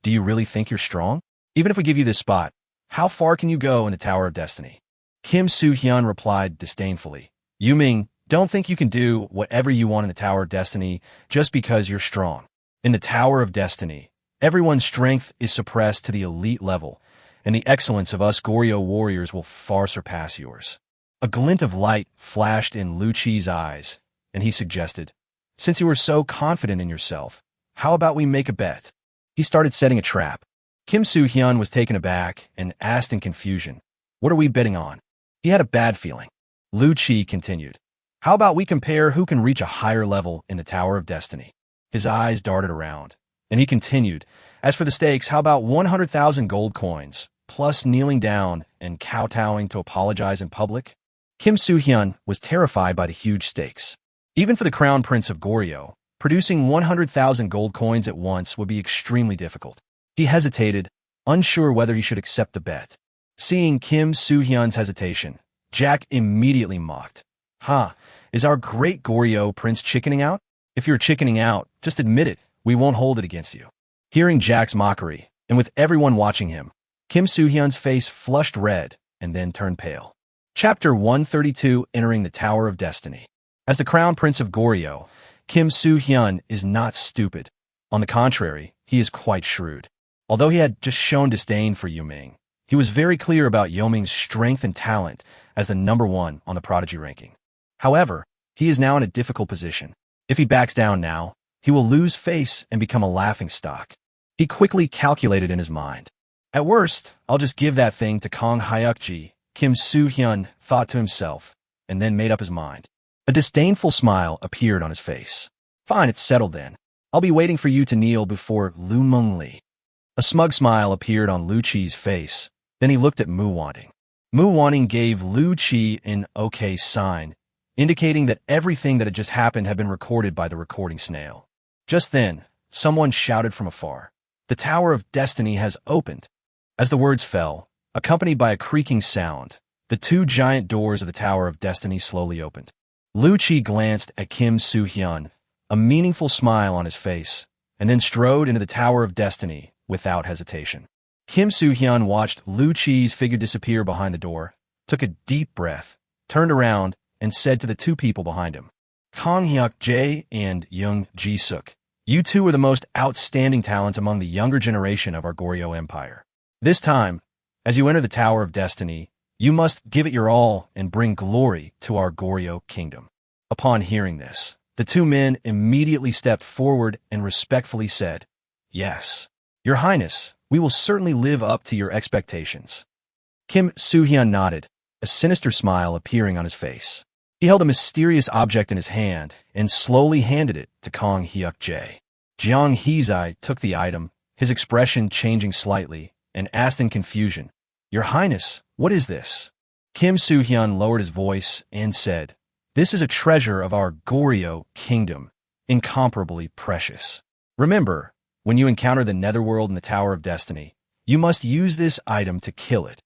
"Do you really think you're strong? Even if we give you this spot, how far can you go in the Tower of Destiny?" Kim Soo-hyun replied disdainfully, "Yuming, don't think you can do whatever you want in the Tower of Destiny just because you're strong. In the Tower of Destiny, everyone's strength is suppressed to the elite level, and the excellence of us Goryo warriors will far surpass yours." A glint of light flashed in Lu Qi's eyes, and he suggested, Since you were so confident in yourself, how about we make a bet? He started setting a trap. Kim Soo-hyun was taken aback and asked in confusion, "What are we betting on?" He had a bad feeling. Lu Chi continued, "How about we compare who can reach a higher level in the Tower of Destiny?" His eyes darted around, and he continued, "As for the stakes, how about 100,000 gold coins, plus kneeling down and kowtowing to apologize in public?" Kim Soo-hyun was terrified by the huge stakes. Even for the Crown Prince of Goryeo, producing 100,000 gold coins at once would be extremely difficult. He hesitated, unsure whether he should accept the bet. Seeing Kim Soo-hyun's hesitation, Jack immediately mocked. "Huh, is our great Goryeo prince chickening out? If you're chickening out, just admit it. We won't hold it against you." Hearing Jack's mockery, and with everyone watching him, Kim Soo-hyun's face flushed red and then turned pale. Chapter 132, Entering the Tower of Destiny. As the Crown Prince of Goryeo, Kim Soo-hyun is not stupid. On the contrary, he is quite shrewd. Although he had just shown disdain for Yu-ming, he was very clear about Yu-ming's strength and talent as the #1 on the prodigy ranking. However, he is now in a difficult position. If he backs down now, he will lose face and become a laughingstock. He quickly calculated in his mind. "At worst, I'll just give that thing to Kang Hyuk-ji," Kim Soo-hyun thought to himself, and then made up his mind. A disdainful smile appeared on his face. "Fine, it's settled then. I'll be waiting for you to kneel before Lu Mengli." A smug smile appeared on Lu Chi's face. Then he looked at Mu Wanting. Mu Wanting gave Lu Chi an okay sign, indicating that everything that had just happened had been recorded by the recording snail. Just then, someone shouted from afar, "The Tower of Destiny has opened." As the words fell, accompanied by a creaking sound, the 2 giant doors of the Tower of Destiny slowly opened. Lu Chi glanced at Kim Soo-hyun, a meaningful smile on his face, and then strode into the Tower of Destiny without hesitation. Kim Soo-hyun watched Lu Chi's figure disappear behind the door, took a deep breath, turned around, and said to the 2 people behind him, "Kang Hyuk-jae and Young Ji-suk, you 2 are the most outstanding talents among the younger generation of our Goryeo Empire. This time, as you enter the Tower of Destiny, you must give it your all and bring glory to our Goryeo kingdom." Upon hearing this, the 2 men immediately stepped forward and respectfully said, "Yes, Your Highness, we will certainly live up to your expectations." Kim Soo-hyun nodded, a sinister smile appearing on his face. He held a mysterious object in his hand and slowly handed it to Kang Hyuk-jae. Jeong Hee-zai took the item, his expression changing slightly, and asked in confusion, "Your Highness, what is this?" Kim Soo-hyun lowered his voice and said, "This is a treasure of our Goryeo kingdom, incomparably precious. Remember, when you encounter the Netherworld in the Tower of Destiny, you must use this item to kill it."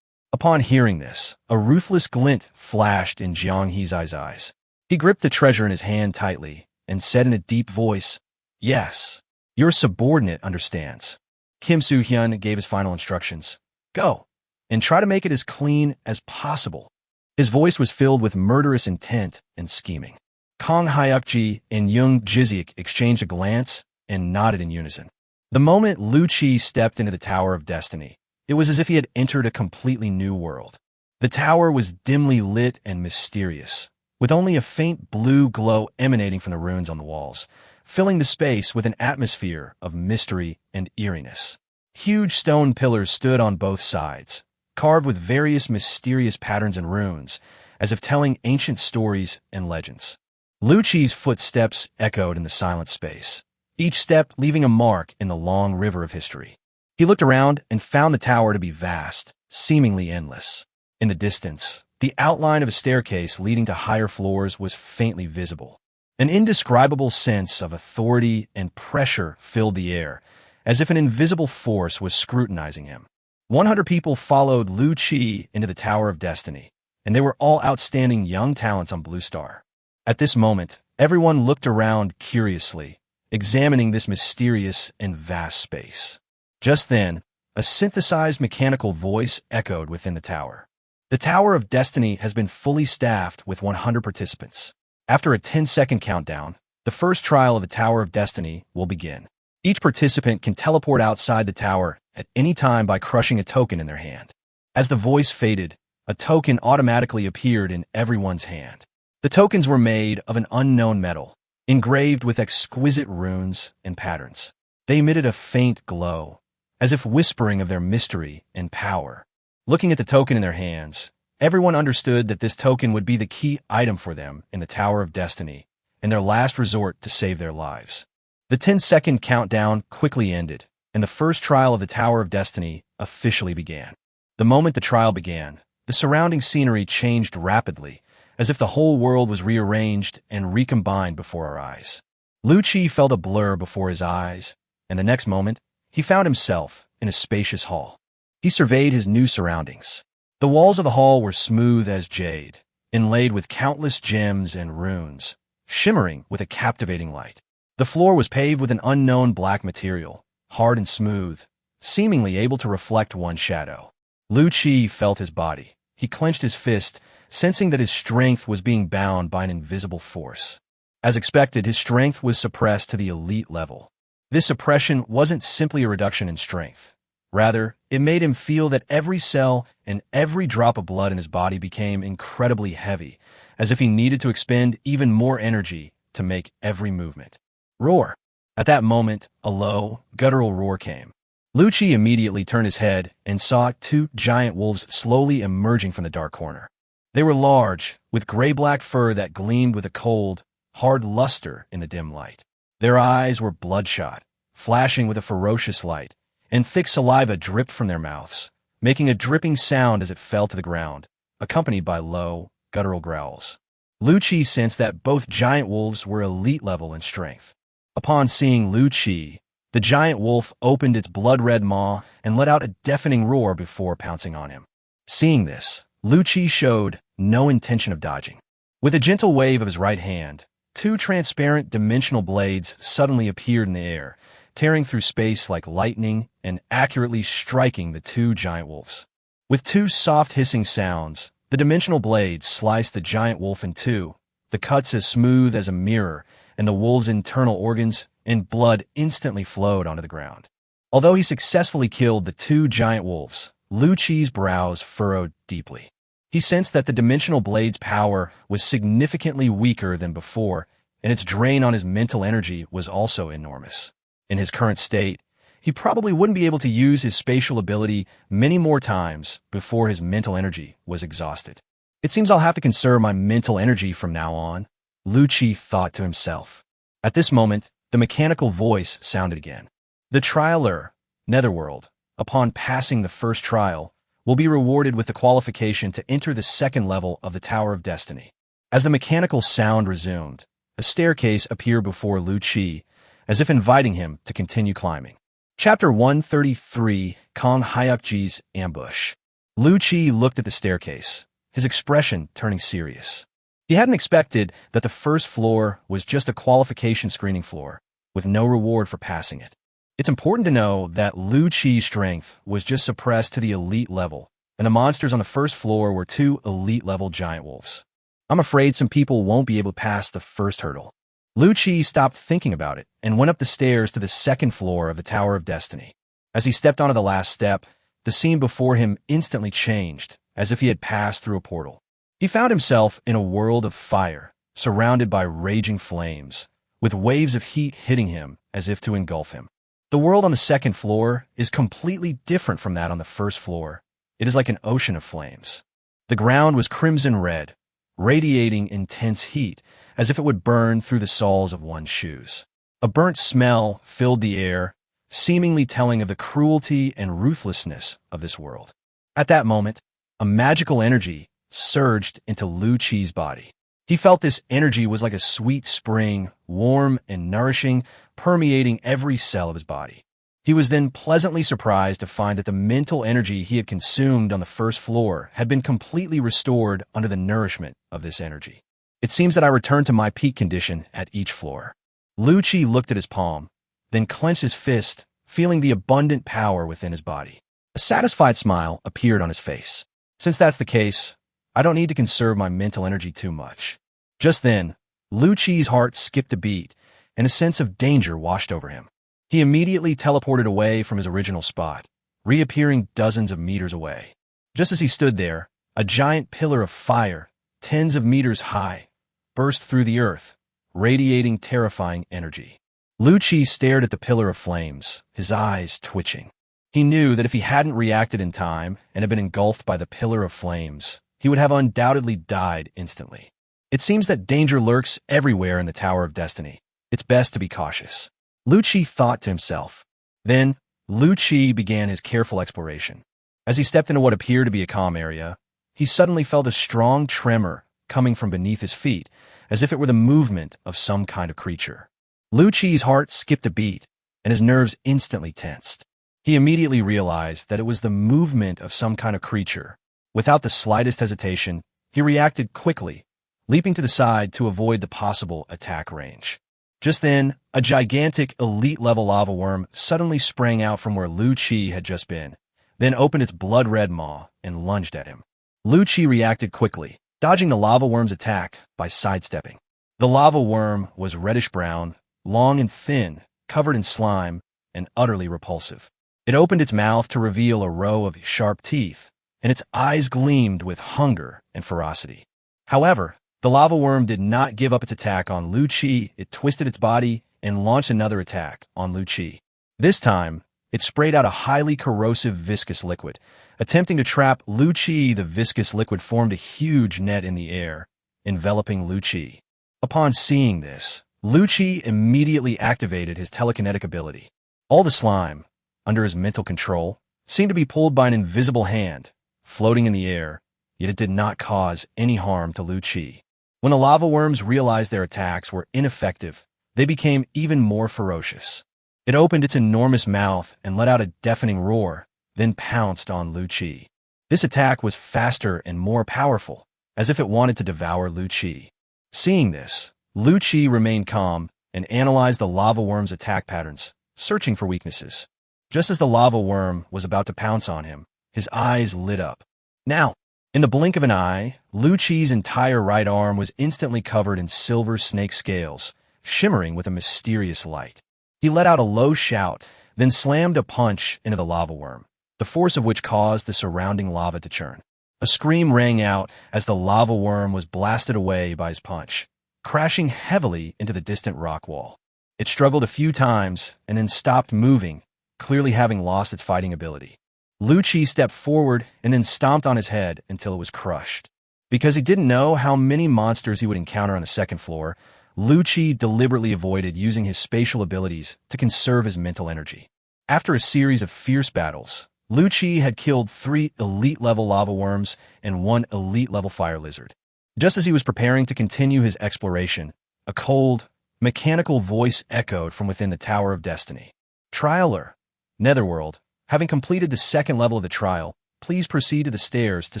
Upon hearing this, a ruthless glint flashed in Jeong Hee-zai's eyes. He gripped the treasure in his hand tightly and said in a deep voice, "Yes, your subordinate understands." Kim Soo-hyun gave his final instructions. "Go, and try to make it as clean as possible." His voice was filled with murderous intent and scheming. Kang Hyuk-ji and Young Ji-suk exchanged a glance and nodded in unison. The moment Lu Chi stepped into the Tower of Destiny, it was as if he had entered a completely new world. The tower was dimly lit and mysterious, with only a faint blue glow emanating from the runes on the walls, filling the space with an atmosphere of mystery and eeriness. Huge stone pillars stood on both sides, carved with various mysterious patterns and runes, as if telling ancient stories and legends. Lu Chi's footsteps echoed in the silent space, each step leaving a mark in the long river of history. He looked around and found the tower to be vast, seemingly endless. In the distance, the outline of a staircase leading to higher floors was faintly visible. An indescribable sense of authority and pressure filled the air, as if an invisible force was scrutinizing him. 100 people followed Lu Chi into the Tower of Destiny, and they were all outstanding young talents on Blue Star. At this moment, everyone looked around curiously, examining this mysterious and vast space. Just then, a synthesized mechanical voice echoed within the tower. "The Tower of Destiny has been fully staffed with 100 participants. After a 10-second countdown, the first trial of the Tower of Destiny will begin. Each participant can teleport outside the tower at any time by crushing a token in their hand." As the voice faded, a token automatically appeared in everyone's hand. The tokens were made of an unknown metal, engraved with exquisite runes and patterns. They emitted a faint glow, as if whispering of their mystery and power. Looking at the token in their hands, everyone understood that this token would be the key item for them in the Tower of Destiny, and their last resort to save their lives. The 10-second countdown quickly ended, and the first trial of the Tower of Destiny officially began. The moment the trial began, the surrounding scenery changed rapidly, as if the whole world was rearranged and recombined before our eyes. Lu Qi felt a blur before his eyes, and the next moment, he found himself in a spacious hall. He surveyed his new surroundings. The walls of the hall were smooth as jade, inlaid with countless gems and runes, shimmering with a captivating light. The floor was paved with an unknown black material, hard and smooth, seemingly able to reflect one's shadow. Lu Qi felt his body. He clenched his fist, sensing that his strength was being bound by an invisible force. As expected, his strength was suppressed to the elite level. This suppression wasn't simply a reduction in strength. Rather, it made him feel that every cell and every drop of blood in his body became incredibly heavy, as if he needed to expend even more energy to make every movement. Roar! At that moment, a low, guttural roar came. Lu Qi immediately turned his head and saw two giant wolves slowly emerging from the dark corner. They were large, with gray-black fur that gleamed with a cold, hard luster in the dim light. Their eyes were bloodshot, flashing with a ferocious light, and thick saliva dripped from their mouths, making a dripping sound as it fell to the ground, accompanied by low, guttural growls. Lu Qi sensed that both giant wolves were elite level in strength. Upon seeing Lu Qi, the giant wolf opened its blood-red maw and let out a deafening roar before pouncing on him. Seeing this, Lu Qi showed no intention of dodging. With a gentle wave of his right hand, two transparent dimensional blades suddenly appeared in the air, tearing through space like lightning and accurately striking the two giant wolves. With two soft hissing sounds, the dimensional blades sliced the giant wolf in two, the cuts as smooth as a mirror, and the wolf's internal organs and blood instantly flowed onto the ground. Although he successfully killed the two giant wolves, Lu Qi's brows furrowed deeply. He sensed that the dimensional blade's power was significantly weaker than before, and its drain on his mental energy was also enormous. In his current state, he probably wouldn't be able to use his spatial ability many more times before his mental energy was exhausted. It seems I'll have to conserve my mental energy from now on, Lu Qi thought to himself. At this moment, the mechanical voice sounded again. The trialer, Netherworld, upon passing the first trial, will be rewarded with the qualification to enter the second level of the Tower of Destiny. As the mechanical sound resumed, a staircase appeared before Lu Qi, as if inviting him to continue climbing. Chapter 133, Kong Hyukji's Ambush. Lu Qi looked at the staircase, his expression turning serious. He hadn't expected that the first floor was just a qualification screening floor, with no reward for passing it. It's important to know that Lu Qi's strength was just suppressed to the elite level, and the monsters on the first floor were two elite-level giant wolves. I'm afraid some people won't be able to pass the first hurdle. Lu Qi stopped thinking about it and went up the stairs to the second floor of the Tower of Destiny. As he stepped onto the last step, the scene before him instantly changed, as if he had passed through a portal. He found himself in a world of fire, surrounded by raging flames, with waves of heat hitting him as if to engulf him. The world on the second floor is completely different from that on the first floor. It is like an ocean of flames. The ground was crimson red, radiating intense heat, as if it would burn through the soles of one's shoes. A burnt smell filled the air, seemingly telling of the cruelty and ruthlessness of this world. At that moment, a magical energy surged into Lu Qi's body. He felt this energy was like a sweet spring, warm and nourishing, permeating every cell of his body. He was then pleasantly surprised to find that the mental energy he had consumed on the first floor had been completely restored under the nourishment of this energy. It seems that I returned to my peak condition at each floor. Lu Qi looked at his palm, then clenched his fist, feeling the abundant power within his body. A satisfied smile appeared on his face. Since that's the case, I don't need to conserve my mental energy too much. Just then, Lu Qi's heart skipped a beat, and a sense of danger washed over him. He immediately teleported away from his original spot, reappearing dozens of meters away. Just as he stood there, a giant pillar of fire, tens of meters high, burst through the earth, radiating terrifying energy. Lu Qi stared at the pillar of flames, his eyes twitching. He knew that if he hadn't reacted in time and had been engulfed by the pillar of flames, he would have undoubtedly died instantly. It seems that danger lurks everywhere in the Tower of Destiny. It's best to be cautious, Lu Qi thought to himself. Then, Lu Qi began his careful exploration. As he stepped into what appeared to be a calm area, he suddenly felt a strong tremor coming from beneath his feet, as if it were the movement of some kind of creature. Lu Qi's heart skipped a beat, and his nerves instantly tensed. He immediately realized that it was the movement of some kind of creature. Without the slightest hesitation, he reacted quickly, leaping to the side to avoid the possible attack range. Just then, a gigantic elite-level lava worm suddenly sprang out from where Lu Qi had just been, then opened its blood-red maw and lunged at him. Lu Qi reacted quickly, dodging the lava worm's attack by sidestepping. The lava worm was reddish-brown, long and thin, covered in slime, and utterly repulsive. It opened its mouth to reveal a row of sharp teeth, and its eyes gleamed with hunger and ferocity. However, the lava worm did not give up its attack on Lu Qi. It twisted its body and launched another attack on Lu Qi. This time, it sprayed out a highly corrosive viscous liquid. Attempting to trap Lu Qi, the viscous liquid formed a huge net in the air, enveloping Lu Qi. Upon seeing this, Lu Qi immediately activated his telekinetic ability. All the slime, under his mental control, seemed to be pulled by an invisible hand, floating in the air, yet it did not cause any harm to Lu Qi. When the lava worms realized their attacks were ineffective, they became even more ferocious. It opened its enormous mouth and let out a deafening roar, then pounced on Lu Qi. This attack was faster and more powerful, as if it wanted to devour Lu Qi. Seeing this, Lu Qi remained calm and analyzed the lava worm's attack patterns, searching for weaknesses. Just as the lava worm was about to pounce on him, his eyes lit up. Now, in the blink of an eye, Lu Qi's entire right arm was instantly covered in silver snake scales, shimmering with a mysterious light. He let out a low shout, then slammed a punch into the lava worm, the force of which caused the surrounding lava to churn. A scream rang out as the lava worm was blasted away by his punch, crashing heavily into the distant rock wall. It struggled a few times and then stopped moving, clearly having lost its fighting ability. Lu Qi stepped forward and then stomped on his head until it was crushed. Because he didn't know how many monsters he would encounter on the second floor, Lu Qi deliberately avoided using his spatial abilities to conserve his mental energy. After a series of fierce battles, Lu Qi had killed 3 elite-level lava worms and 1 elite-level fire lizard. Just as he was preparing to continue his exploration, a cold, mechanical voice echoed from within the Tower of Destiny. Trialer, Netherworld, having completed the second level of the trial, please proceed to the stairs to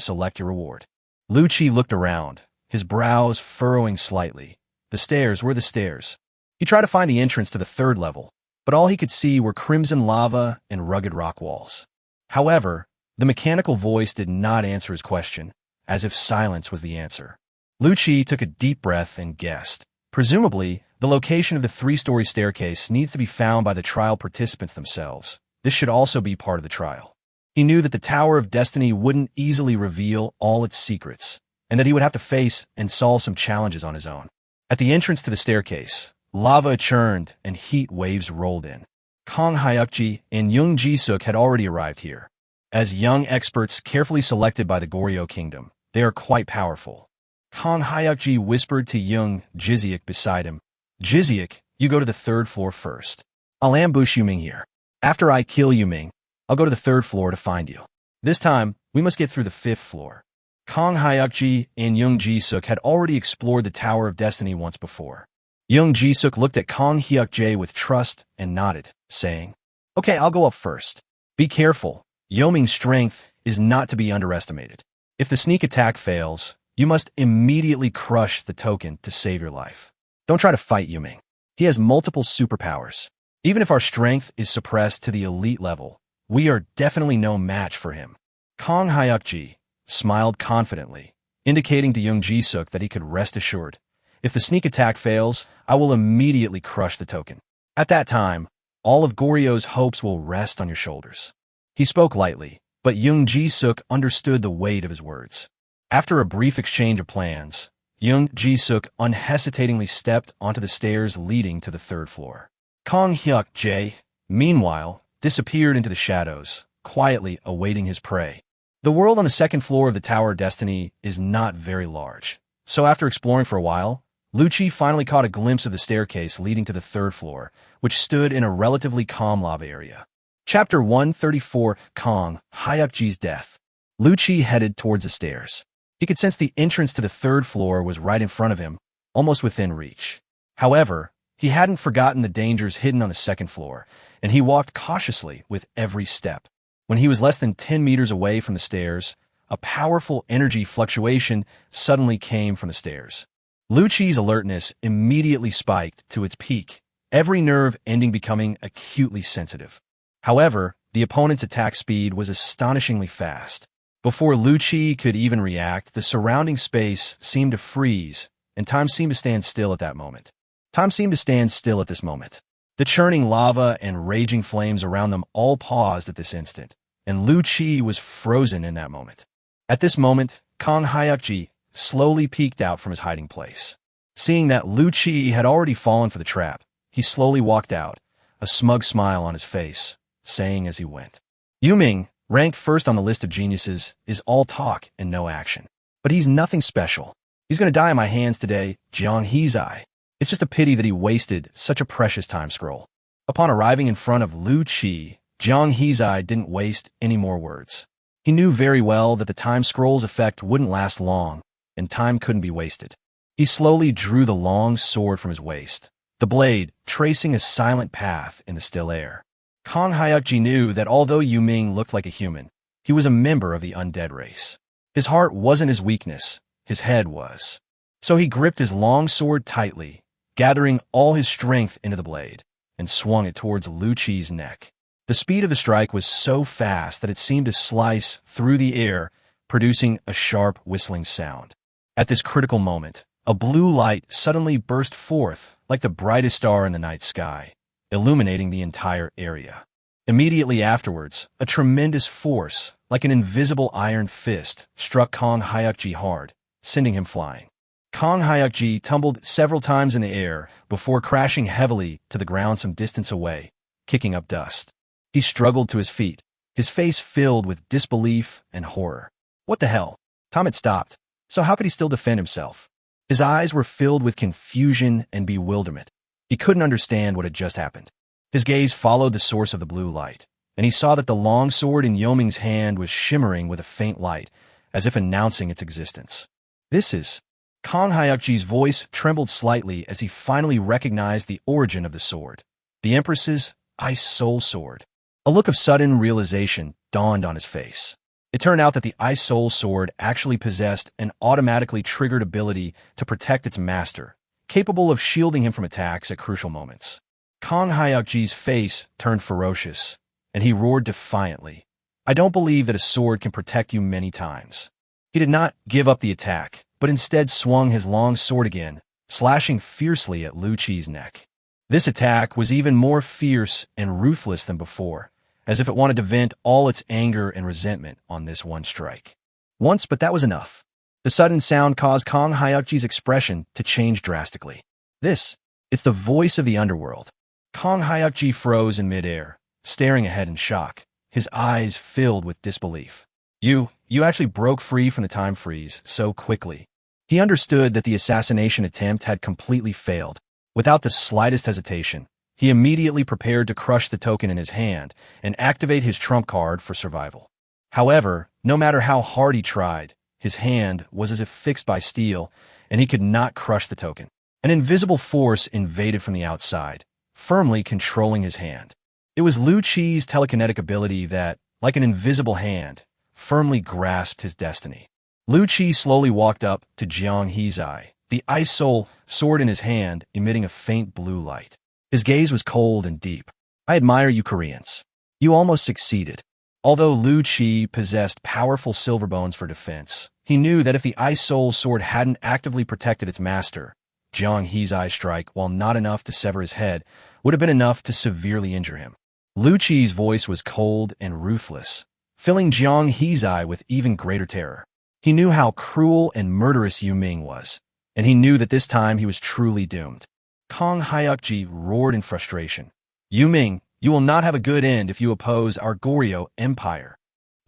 select your reward. Lu Qi looked around, his brows furrowing slightly. The stairs were the stairs. He tried to find the entrance to the third level, but all he could see were crimson lava and rugged rock walls. However, the mechanical voice did not answer his question, as if silence was the answer. Lu Qi took a deep breath and guessed. Presumably, the location of the 3-story staircase needs to be found by the trial participants themselves. This should also be part of the trial. He knew that the Tower of Destiny wouldn't easily reveal all its secrets, and that he would have to face and solve some challenges on his own. At the entrance to the staircase, lava churned and heat waves rolled in. Kang Hyukji and Young Jisuk had already arrived here. As young experts carefully selected by the Goryeo Kingdom, they are quite powerful. Kang Hyukji whispered to Young Jiziuk beside him, "Jiziuk, you go to the 3rd floor first. I'll ambush Yuming here. After I kill Yuming, I'll go to the 3rd floor to find you. This time, we must get through the 5th floor." Kang Hyukji and Young Jisuk had already explored the Tower of Destiny once before. Young Jisuk looked at Kang Hyukjae with trust and nodded, saying, "Okay, I'll go up first. Be careful. Yoming's strength is not to be underestimated. If the sneak attack fails, you must immediately crush the token to save your life. Don't try to fight Yuming. He has multiple superpowers. Even if our strength is suppressed to the elite level, we are definitely no match for him." Kang Hyukji smiled confidently, indicating to Young Jisuk that he could rest assured. "If the sneak attack fails, I will immediately crush the token. At that time, all of Goryeo's hopes will rest on your shoulders." He spoke lightly, but Young Jisuk understood the weight of his words. After a brief exchange of plans, Young Ji-suk unhesitatingly stepped onto the stairs leading to the third floor. Kang Hyuk-jae, meanwhile, disappeared into the shadows, quietly awaiting his prey. The world on the second floor of the Tower of Destiny is not very large, so after exploring for a while, Lucci finally caught a glimpse of the staircase leading to the third floor, which stood in a relatively calm lava area. Chapter 134, Kang Hyuk-jae's Death. Lucci headed towards the stairs. He could sense the entrance to the third floor was right in front of him, almost within reach. However, he hadn't forgotten the dangers hidden on the second floor, and he walked cautiously with every step. When he was less than 10 meters away from the stairs, a powerful energy fluctuation suddenly came from the stairs. Lucci's alertness immediately spiked to its peak, every nerve ending becoming acutely sensitive. However, the opponent's attack speed was astonishingly fast. Before Lucci could even react, the surrounding space seemed to freeze, and time seemed to stand still at that moment. Time seemed to stand still at this moment. The churning lava and raging flames around them all paused at this instant, and Lucci was frozen in that moment. At this moment, Kang Hyuk-jae slowly peeked out from his hiding place. Seeing that Lucci had already fallen for the trap, he slowly walked out, a smug smile on his face, saying as he went, "Yuming, ranked first on the list of geniuses, is all talk and no action. But he's nothing special. He's going to die in my hands today, Jiang Hezai. It's just a pity that he wasted such a precious time scroll." Upon arriving in front of Lucci, Jiang Hezai didn't waste any more words. He knew very well that the time scroll's effect wouldn't last long, and time couldn't be wasted. He slowly drew the long sword from his waist, the blade tracing a silent path in the still air. Kang Hyuk-jae knew that although Yuming looked like a human, he was a member of the undead race. His heart wasn't his weakness, his head was. So he gripped his long sword tightly, gathering all his strength into the blade, and swung it towards Lucci's neck. The speed of the strike was so fast that it seemed to slice through the air, producing a sharp whistling sound. At this critical moment, a blue light suddenly burst forth like the brightest star in the night sky, illuminating the entire area. Immediately afterwards, a tremendous force, like an invisible iron fist, struck Kang Hyuk-jae hard, sending him flying. Kang Hyuk-jae tumbled several times in the air before crashing heavily to the ground some distance away, kicking up dust. He struggled to his feet, his face filled with disbelief and horror. What the hell? Time had stopped, so how could he still defend himself? His eyes were filled with confusion and bewilderment. He couldn't understand what had just happened. His gaze followed the source of the blue light, and he saw that the long sword in Yoming's hand was shimmering with a faint light, as if announcing its existence. This is... Kang Hyuk-jae's voice trembled slightly as he finally recognized the origin of the sword. The Empress's Ice Soul Sword. A look of sudden realization dawned on his face. It turned out that the Ice Soul Sword actually possessed an automatically triggered ability to protect its master, capable of shielding him from attacks at crucial moments. Kang Hyuk-jae's face turned ferocious, and he roared defiantly, "I don't believe that a sword can protect you many times." He did not give up the attack, but instead swung his long sword again, slashing fiercely at Lucci's neck. This attack was even more fierce and ruthless than before, as if it wanted to vent all its anger and resentment on this one strike. Once, but that was enough. The sudden sound caused Kang Hyuk-jae's expression to change drastically. It's the voice of the underworld. Kang Hyuk-jae froze in midair, staring ahead in shock, his eyes filled with disbelief. You actually broke free from the time freeze so quickly." He understood that the assassination attempt had completely failed. Without the slightest hesitation, he immediately prepared to crush the token in his hand and activate his trump card for survival. However, no matter how hard he tried, his hand was as if fixed by steel, and he could not crush the token. An invisible force invaded from the outside, firmly controlling his hand. It was Lucci's telekinetic ability that, like an invisible hand, firmly grasped his destiny. Lucci slowly walked up to Jiang Hezai, the Ice Soul sword in his hand emitting a faint blue light. His gaze was cold and deep. "I admire you Koreans. You almost succeeded." Although Lucci possessed powerful silver bones for defense, he knew that if the Ice Soul sword hadn't actively protected its master, Jiang Hezai's strike, while not enough to sever his head, would have been enough to severely injure him. Lucci's voice was cold and ruthless, filling Jiang Hezai with even greater terror. He knew how cruel and murderous Yuming was, and he knew that this time he was truly doomed. Kong Hyukji roared in frustration. "Yu Ming, you will not have a good end if you oppose our Goryeo Empire."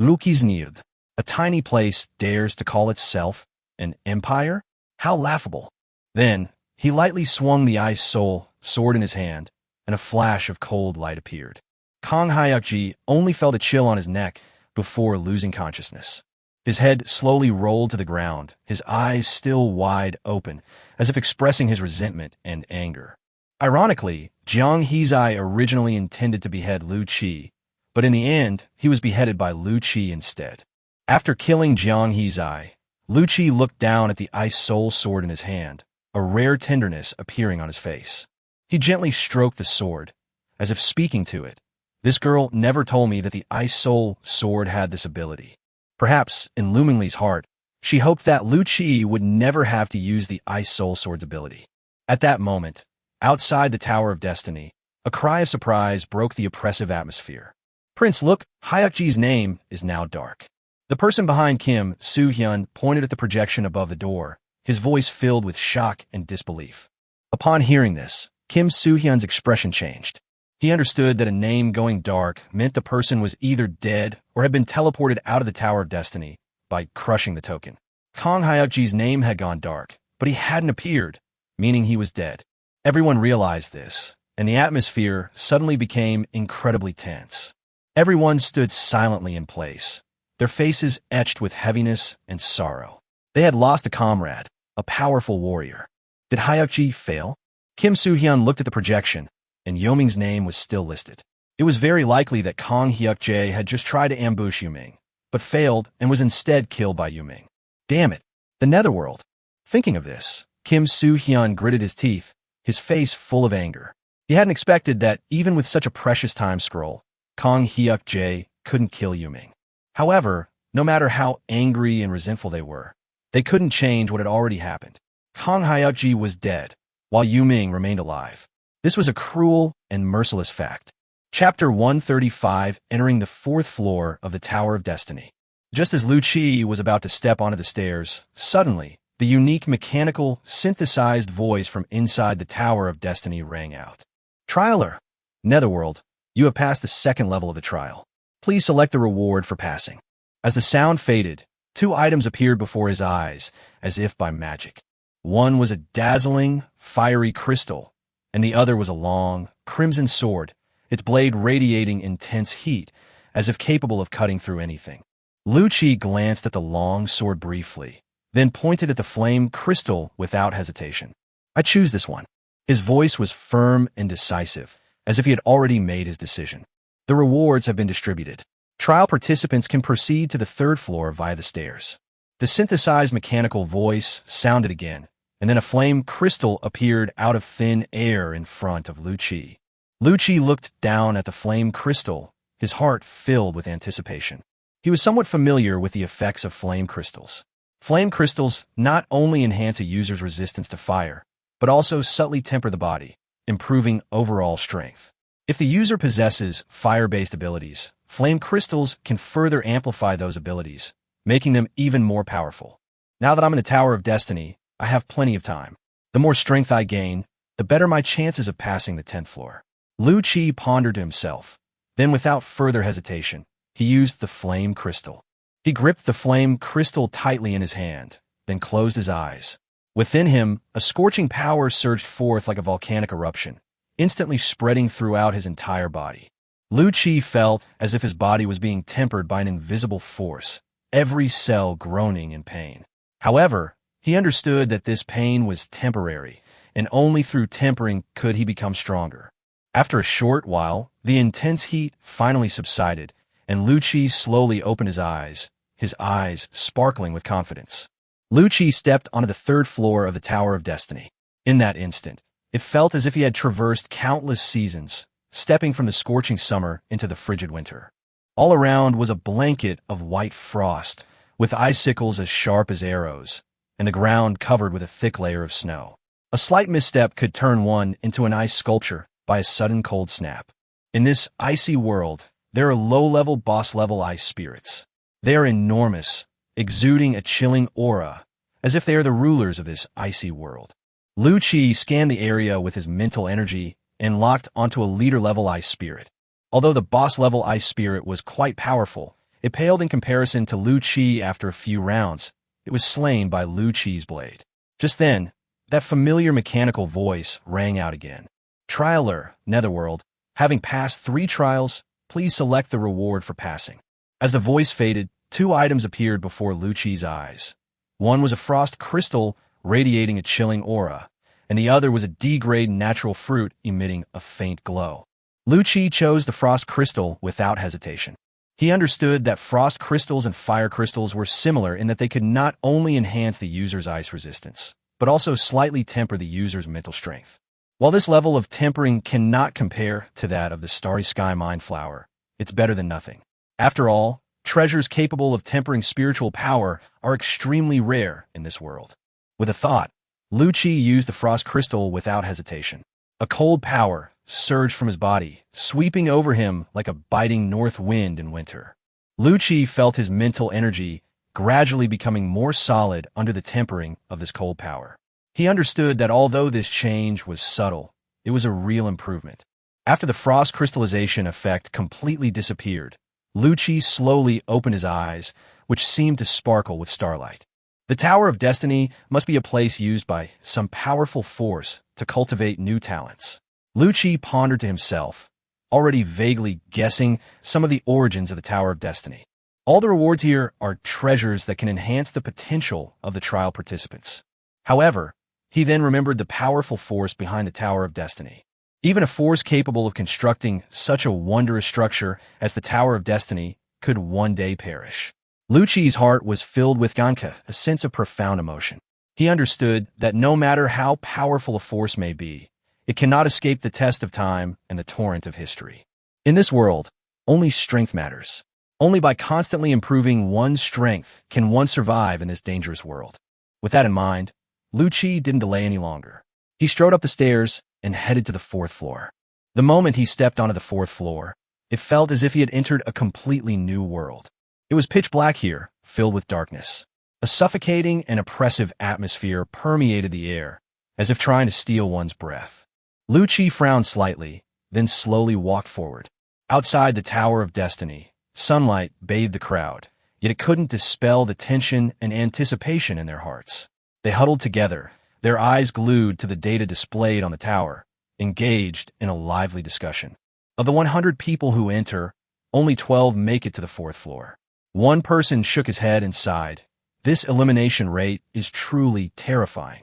Lukizniud, a tiny place, dares to call itself an empire? How laughable. Then, he lightly swung the ice soul sword in his hand, and a flash of cold light appeared. Kong Hyukji only felt a chill on his neck before losing consciousness. His head slowly rolled to the ground, his eyes still wide open, as if expressing his resentment and anger. Ironically, Jiang Hezai originally intended to behead Lu Qi, but in the end, he was beheaded by Lu Qi instead. After killing Jiang Hezai, Lu Qi looked down at the ice soul sword in his hand, a rare tenderness appearing on his face. He gently stroked the sword, as if speaking to it. "This girl never told me that the ice soul sword had this ability." Perhaps, in Lu Mingli's heart, she hoped that Lu Qi would never have to use the ice soul sword's ability. At that moment, outside the Tower of Destiny, a cry of surprise broke the oppressive atmosphere. "Prince, look, Hyukji's name is now dark." The person behind Kim Soo-hyun pointed at the projection above the door, his voice filled with shock and disbelief. Upon hearing this, Kim Soo-hyun's expression changed. He understood that a name going dark meant the person was either dead or had been teleported out of the Tower of Destiny by crushing the token. Kong Hyukji's name had gone dark, but he hadn't appeared, meaning he was dead. Everyone realized this, and the atmosphere suddenly became incredibly tense. Everyone stood silently in place, their faces etched with heaviness and sorrow. They had lost a comrade, a powerful warrior. Did Hyukji fail? Kim Soo-hyun looked at the projection, and Yoming's name was still listed. It was very likely that Kong Hyukjae had just tried to ambush Yuming, but failed and was instead killed by Yuming. Damn it, the Netherworld. Thinking of this, Kim Soo-hyun gritted his teeth, his face full of anger. He hadn't expected that even with such a precious time scroll, Kong Hyukjae couldn't kill Yuming. However, no matter how angry and resentful they couldn't change what had already happened. Kong Hyukji was dead, while Yuming remained alive. This was a cruel and merciless fact. Chapter 135, entering the 4th floor of the Tower of Destiny. Just as Lu Qi was about to step onto the stairs, suddenly, the unique mechanical, synthesized voice from inside the Tower of Destiny rang out. "Trialer, Netherworld, you have passed the 2nd level of the trial. Please select the reward for passing." As the sound faded, 2 items appeared before his eyes, as if by magic. One was a dazzling, fiery crystal, and the other was a long, crimson sword, its blade radiating intense heat, as if capable of cutting through anything. Lu Qi glanced at the long sword briefly, then pointed at the flame crystal without hesitation. "I choose this one." His voice was firm and decisive, as if he had already made his decision. "The rewards have been distributed. Trial participants can proceed to the 3rd floor via the stairs." The synthesized mechanical voice sounded again, and then a flame crystal appeared out of thin air in front of Lu Qi. Lu Qi looked down at the flame crystal, his heart filled with anticipation. He was somewhat familiar with the effects of flame crystals. Flame crystals not only enhance a user's resistance to fire, but also subtly temper the body, improving overall strength. If the user possesses fire-based abilities, flame crystals can further amplify those abilities, making them even more powerful. Now that I'm in the Tower of Destiny, I have plenty of time. The more strength I gain, the better my chances of passing the 10th floor. Lu Qi pondered to himself. Then, without further hesitation, he used the flame crystal. He gripped the flame crystal tightly in his hand, then closed his eyes. Within him, a scorching power surged forth like a volcanic eruption, instantly spreading throughout his entire body. Lu Qi felt as if his body was being tempered by an invisible force, every cell groaning in pain. However, he understood that this pain was temporary, and only through tempering could he become stronger. After a short while, the intense heat finally subsided, and Lu Qi slowly opened his eyes sparkling with confidence. Lu Qi stepped onto the 3rd floor of the Tower of Destiny. In that instant, it felt as if he had traversed countless seasons, stepping from the scorching summer into the frigid winter. All around was a blanket of white frost, with icicles as sharp as arrows, and the ground covered with a thick layer of snow. A slight misstep could turn one into an ice sculpture by a sudden cold snap. In this icy world, there are low-level, boss-level ice spirits. They are enormous, exuding a chilling aura, as if they are the rulers of this icy world. Lu Qi scanned the area with his mental energy and locked onto a leader-level ice spirit. Although the boss-level ice spirit was quite powerful, it paled in comparison to Lu Qi after a few rounds. It was slain by Lu Qi's blade. Just then, that familiar mechanical voice rang out again. Trialer, Netherworld, having passed 3 trials, please select the reward for passing. As the voice faded, 2 items appeared before Lu Qi's eyes. One was a frost crystal radiating a chilling aura, and the other was a D-grade natural fruit emitting a faint glow. Lu Qi chose the frost crystal without hesitation. He understood that frost crystals and fire crystals were similar in that they could not only enhance the user's ice resistance, but also slightly temper the user's mental strength. While this level of tempering cannot compare to that of the Starry Sky Mind Flower, it's better than nothing. After all, treasures capable of tempering spiritual power are extremely rare in this world. With a thought, Lu Qi used the frost crystal without hesitation. A cold power surged from his body, sweeping over him like a biting north wind in winter. Lu Qi felt his mental energy gradually becoming more solid under the tempering of this cold power. He understood that although this change was subtle, it was a real improvement. After the frost crystallization effect completely disappeared, Lu Qi slowly opened his eyes, which seemed to sparkle with starlight. The Tower of Destiny must be a place used by some powerful force to cultivate new talents. Lu Qi pondered to himself, already vaguely guessing some of the origins of the Tower of Destiny. All the rewards here are treasures that can enhance the potential of the trial participants. However, he then remembered the powerful force behind the Tower of Destiny. Even a force capable of constructing such a wondrous structure as the Tower of Destiny could one day perish. Lu Qi's heart was filled with ganka, a sense of profound emotion. He understood that no matter how powerful a force may be, it cannot escape the test of time and the torrent of history. In this world, only strength matters. Only by constantly improving one's strength can one survive in this dangerous world. With that in mind, Lu Qi didn't delay any longer. He strode up the stairs and headed to the 4th floor. The moment he stepped onto the 4th floor, it felt as if he had entered a completely new world. It was pitch black here, filled with darkness. A suffocating and oppressive atmosphere permeated the air, as if trying to steal one's breath. Lu Qi frowned slightly, then slowly walked forward. Outside the Tower of Destiny, sunlight bathed the crowd, yet it couldn't dispel the tension and anticipation in their hearts. They huddled together, their eyes glued to the data displayed on the tower, engaged in a lively discussion. Of the 100 people who enter, only 12 make it to the 4th floor. One person shook his head and sighed. This elimination rate is truly terrifying.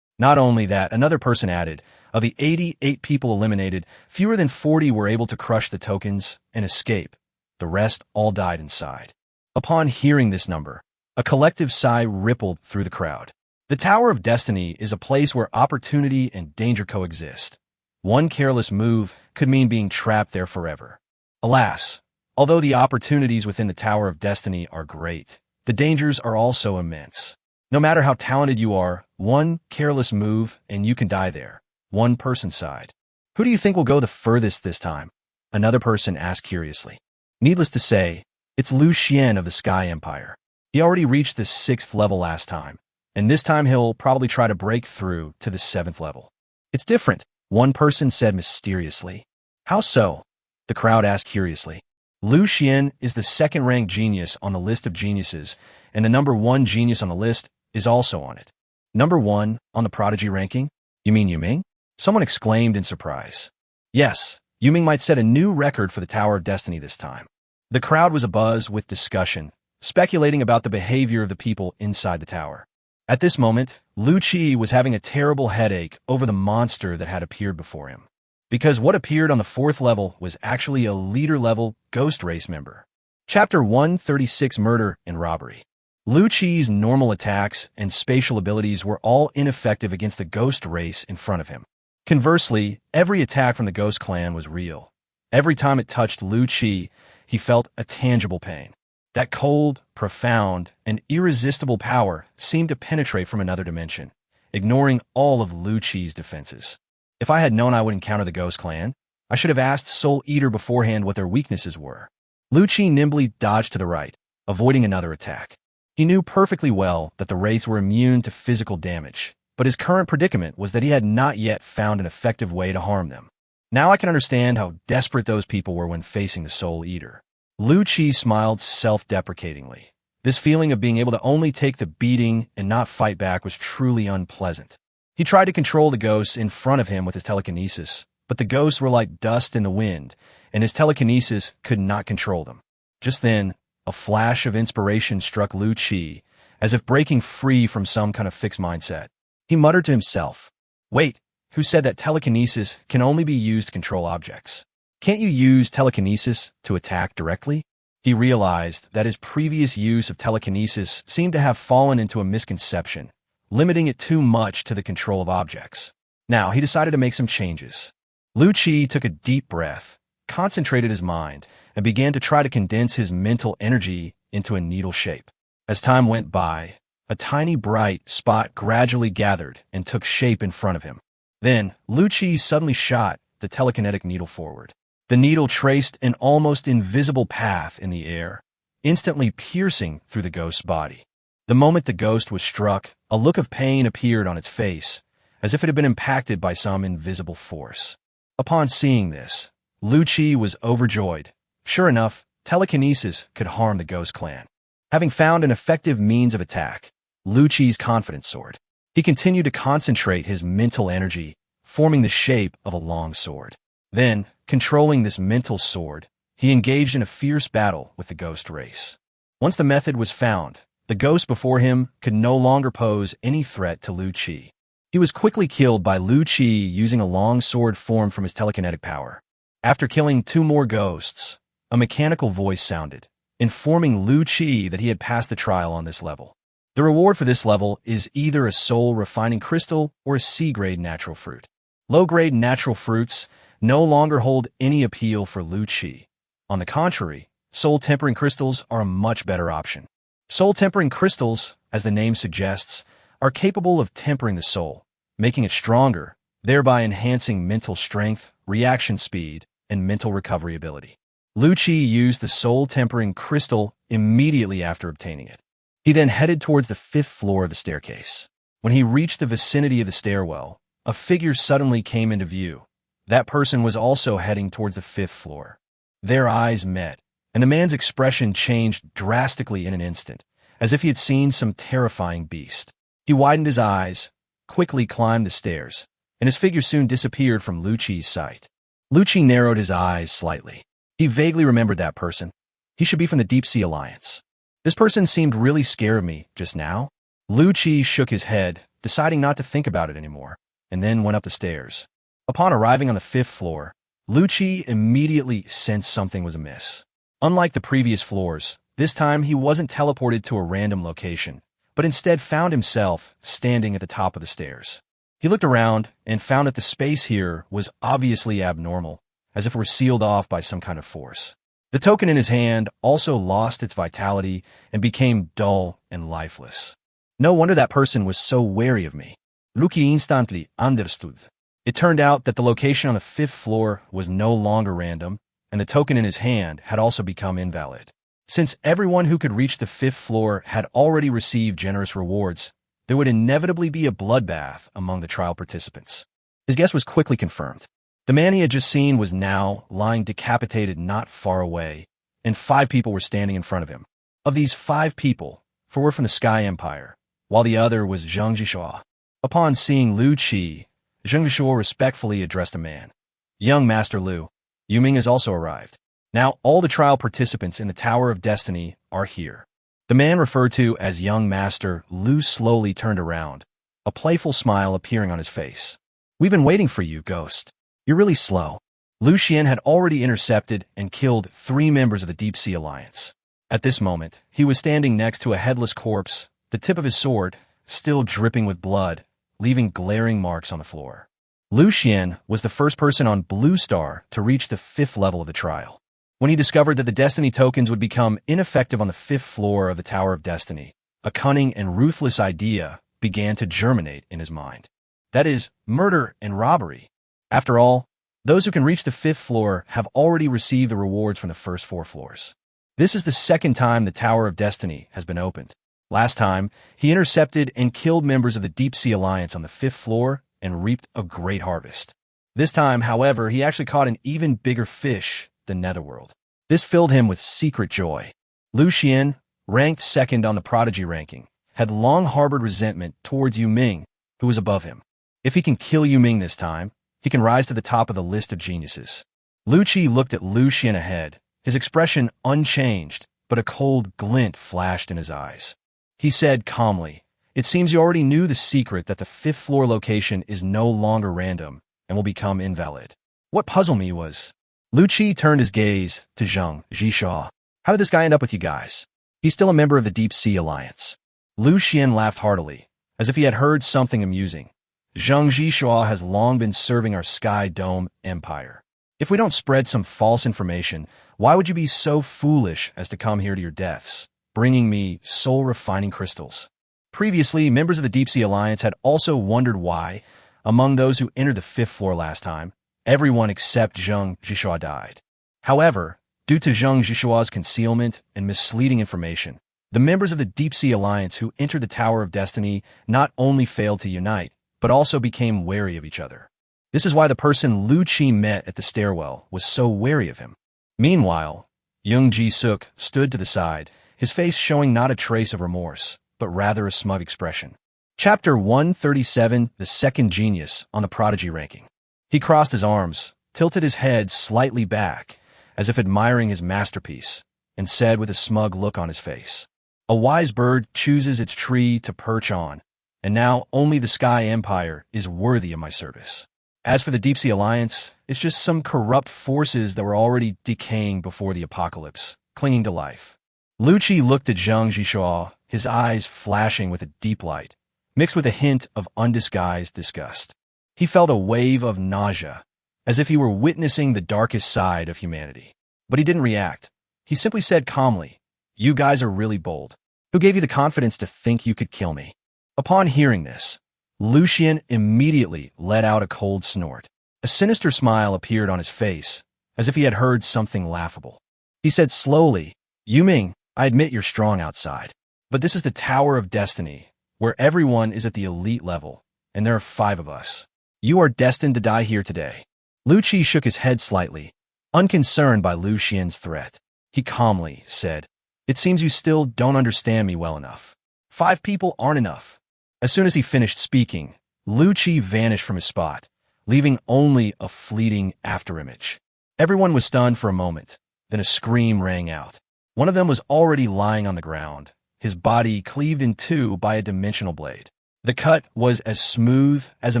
Not only that, another person added, of the 88 people eliminated, fewer than 40 were able to crush the tokens and escape. The rest all died inside. Upon hearing this number, a collective sigh rippled through the crowd. The Tower of Destiny is a place where opportunity and danger coexist. One careless move could mean being trapped there forever. Alas, although the opportunities within the Tower of Destiny are great, the dangers are also immense. No matter how talented you are, one careless move and you can die there. One person sighed. Who do you think will go the furthest this time? Another person asked curiously. Needless to say, it's Lu Xian of the Sky Empire. He already reached the 6th level last time, and this time he'll probably try to break through to the 7th level. It's different, one person said mysteriously. How so? The crowd asked curiously. Lu Xian is the 2nd-ranked genius on the list of geniuses, and the number 1 genius on the list is also on it. Number 1 on the prodigy ranking? You mean Yuming? Someone exclaimed in surprise. Yes, Yuming might set a new record for the Tower of Destiny this time. The crowd was abuzz with discussion, speculating about the behavior of the people inside the tower. At this moment, Lu Qi was having a terrible headache over the monster that had appeared before him. Because what appeared on the 4th level was actually a leader-level ghost race member. Chapter 136 Murder and Robbery. Lu Qi's normal attacks and spatial abilities were all ineffective against the ghost race in front of him. Conversely, every attack from the Ghost Clan was real. Every time it touched Lu Qi, he felt a tangible pain. That cold, profound, and irresistible power seemed to penetrate from another dimension, ignoring all of Lu Qi's defenses. If I had known I would encounter the Ghost Clan, I should have asked Soul Eater beforehand what their weaknesses were. Lu Qi nimbly dodged to the right, avoiding another attack. He knew perfectly well that the wraiths were immune to physical damage, but his current predicament was that he had not yet found an effective way to harm them. Now I can understand how desperate those people were when facing the Soul Eater. Lu Qi smiled self-deprecatingly. This feeling of being able to only take the beating and not fight back was truly unpleasant. He tried to control the ghosts in front of him with his telekinesis, but the ghosts were like dust in the wind, and his telekinesis could not control them. Just then, a flash of inspiration struck Lu Qi, as if breaking free from some kind of fixed mindset. He muttered to himself, "Wait, who said that telekinesis can only be used to control objects? Can't you use telekinesis to attack directly?" He realized that his previous use of telekinesis seemed to have fallen into a misconception, limiting it too much to the control of objects. Now, he decided to make some changes. Lu Qi took a deep breath, concentrated his mind, and began to try to condense his mental energy into a needle shape. As time went by, a tiny bright spot gradually gathered and took shape in front of him. Then, Lu Qi suddenly shot the telekinetic needle forward. The needle traced an almost invisible path in the air, instantly piercing through the ghost's body. The moment the ghost was struck, a look of pain appeared on its face, as if it had been impacted by some invisible force. Upon seeing this, Lu Qi was overjoyed. Sure enough, telekinesis could harm the ghost clan. Having found an effective means of attack, Lu Qi's confidence soared. He continued to concentrate his mental energy, forming the shape of a long sword. Then, controlling this mental sword, he engaged in a fierce battle with the ghost race. Once the method was found, the ghost before him could no longer pose any threat to Lu Qi. He was quickly killed by Lu Qi using a long sword formed from his telekinetic power. After killing 2 more ghosts, a mechanical voice sounded, informing Lu Qi that he had passed the trial on this level. The reward for this level is either a soul refining crystal or a C-grade natural fruit. Low-grade natural fruits no longer hold any appeal for Lu Qi. On the contrary, soul tempering crystals are a much better option. Soul tempering crystals, as the name suggests, are capable of tempering the soul, making it stronger, thereby enhancing mental strength, reaction speed, and mental recovery ability. Lu Qi used the soul tempering crystal immediately after obtaining it. He then headed towards the 5th floor of the staircase. When he reached the vicinity of the stairwell, a figure suddenly came into view. That person was also heading towards the 5th floor. Their eyes met, and the man's expression changed drastically in an instant, as if he had seen some terrifying beast. He widened his eyes, quickly climbed the stairs, and his figure soon disappeared from Lu Qi's sight. Lu Qi narrowed his eyes slightly. He vaguely remembered that person. He should be from the Deep Sea Alliance. This person seemed really scared of me just now. Lu Qi shook his head, deciding not to think about it anymore, and then went up the stairs. Upon arriving on the 5th floor, Lu Qi immediately sensed something was amiss. Unlike the previous floors, this time he wasn't teleported to a random location, but instead found himself standing at the top of the stairs. He looked around and found that the space here was obviously abnormal, as if it were sealed off by some kind of force. The token in his hand also lost its vitality and became dull and lifeless. No wonder that person was so wary of me. Lu Qi instantly understood. It turned out that the location on the 5th floor was no longer random, and the token in his hand had also become invalid. Since everyone who could reach the 5th floor had already received generous rewards, there would inevitably be a bloodbath among the trial participants. His guess was quickly confirmed. The man he had just seen was now lying decapitated not far away, and 5 people were standing in front of him. Of these 5 people, 4 were from the Sky Empire, while the other was Zheng Zhishuo. Upon seeing Lu Qi, Zheng Zhishuo respectfully addressed a man. "Young Master Lu, Yuming has also arrived. Now all the trial participants in the Tower of Destiny are here." The man referred to as Young Master Lu slowly turned around, a playful smile appearing on his face. "We've been waiting for you, Ghost. You're really slow." Lu Xian had already intercepted and killed 3 members of the Deep Sea Alliance. At this moment, he was standing next to a headless corpse, the tip of his sword still dripping with blood, leaving glaring marks on the floor. Lu Xian was the first person on Blue Star to reach the 5th level of the trial. When he discovered that the Destiny tokens would become ineffective on the 5th floor of the Tower of Destiny, a cunning and ruthless idea began to germinate in his mind. That is, murder and robbery. After all, those who can reach the 5th floor have already received the rewards from the first 4 floors. This is the 2nd time the Tower of Destiny has been opened. Last time, he intercepted and killed members of the Deep Sea Alliance on the 5th floor and reaped a great harvest. This time, however, he actually caught an even bigger fish than Netherworld. This filled him with secret joy. Lu Xian, ranked second on the prodigy ranking, had long harbored resentment towards Yu Ming, who was above him. If he can kill Yu Ming this time, he can rise to the top of the list of geniuses. Lu Qi looked at Lu Xian ahead, his expression unchanged, but a cold glint flashed in his eyes. He said calmly, "It seems you already knew the secret that the 5th floor location is no longer random and will become invalid. What puzzled me was..." Lu Qi turned his gaze to Zhang Zhishaw. "How did this guy end up with you guys? He's still a member of the Deep Sea Alliance." Lu Xian laughed heartily, as if he had heard something amusing. "Zhang Zhishaw has long been serving our Sky Dome Empire. If we don't spread some false information, why would you be so foolish as to come here to your deaths, bringing me soul-refining crystals?" Previously, members of the Deep Sea Alliance had also wondered why, among those who entered the 5th floor last time, everyone except Zhang Zhishaw died. However, due to Zhang Zhishaw's concealment and misleading information, the members of the Deep Sea Alliance who entered the Tower of Destiny not only failed to unite, but also became wary of each other. This is why the person Lu Qi met at the stairwell was so wary of him. Meanwhile, Young Ji-suk stood to the side, his face showing not a trace of remorse, but rather a smug expression. Chapter 137, The Second Genius on the Prodigy Ranking. He crossed his arms, tilted his head slightly back, as if admiring his masterpiece, and said with a smug look on his face, "A wise bird chooses its tree to perch on, and now only the Sky Empire is worthy of my service. As for the Deep Sea Alliance, it's just some corrupt forces that were already decaying before the apocalypse, clinging to life." Lu Qi looked at Zhang Zhishaw, his eyes flashing with a deep light, mixed with a hint of undisguised disgust. He felt a wave of nausea, as if he were witnessing the darkest side of humanity. But he didn't react. He simply said calmly, "You guys are really bold. Who gave you the confidence to think you could kill me?" Upon hearing this, Lu Xian immediately let out a cold snort. A sinister smile appeared on his face, as if he had heard something laughable. He said slowly, "Yu Ming, I admit you're strong outside, but this is the Tower of Destiny, where everyone is at the elite level, and there are 5 of us. You are destined to die here today." Lu Qi shook his head slightly, unconcerned by Lu Xian's threat. He calmly said, "It seems you still don't understand me well enough. 5 people aren't enough." As soon as he finished speaking, Lu Qi vanished from his spot, leaving only a fleeting afterimage. Everyone was stunned for a moment, then a scream rang out. One of them was already lying on the ground, his body cleaved in 2 by a dimensional blade. The cut was as smooth as a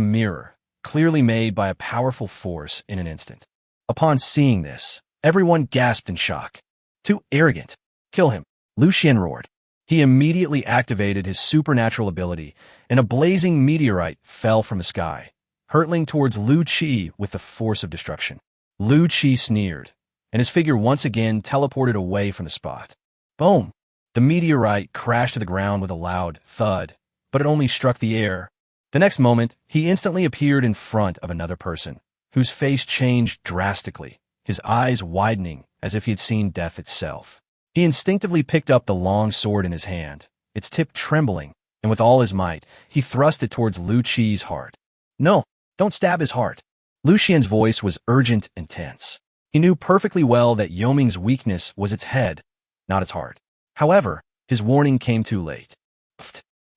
mirror, clearly made by a powerful force in an instant. Upon seeing this, everyone gasped in shock. "Too arrogant. Kill him," Lu Xian roared. He immediately activated his supernatural ability, and a blazing meteorite fell from the sky, hurtling towards Lu Qi with the force of destruction. Lu Qi sneered, and his figure once again teleported away from the spot. Boom! The meteorite crashed to the ground with a loud thud, but it only struck the air. The next moment, he instantly appeared in front of another person, whose face changed drastically, his eyes widening as if he had seen death itself. He instinctively picked up the long sword in his hand, its tip trembling, and with all his might, he thrust it towards Lu Qi's heart. "No, don't stab his heart." Lu Xian's voice was urgent and tense. He knew perfectly well that Yoming's weakness was its head, not its heart. However, his warning came too late.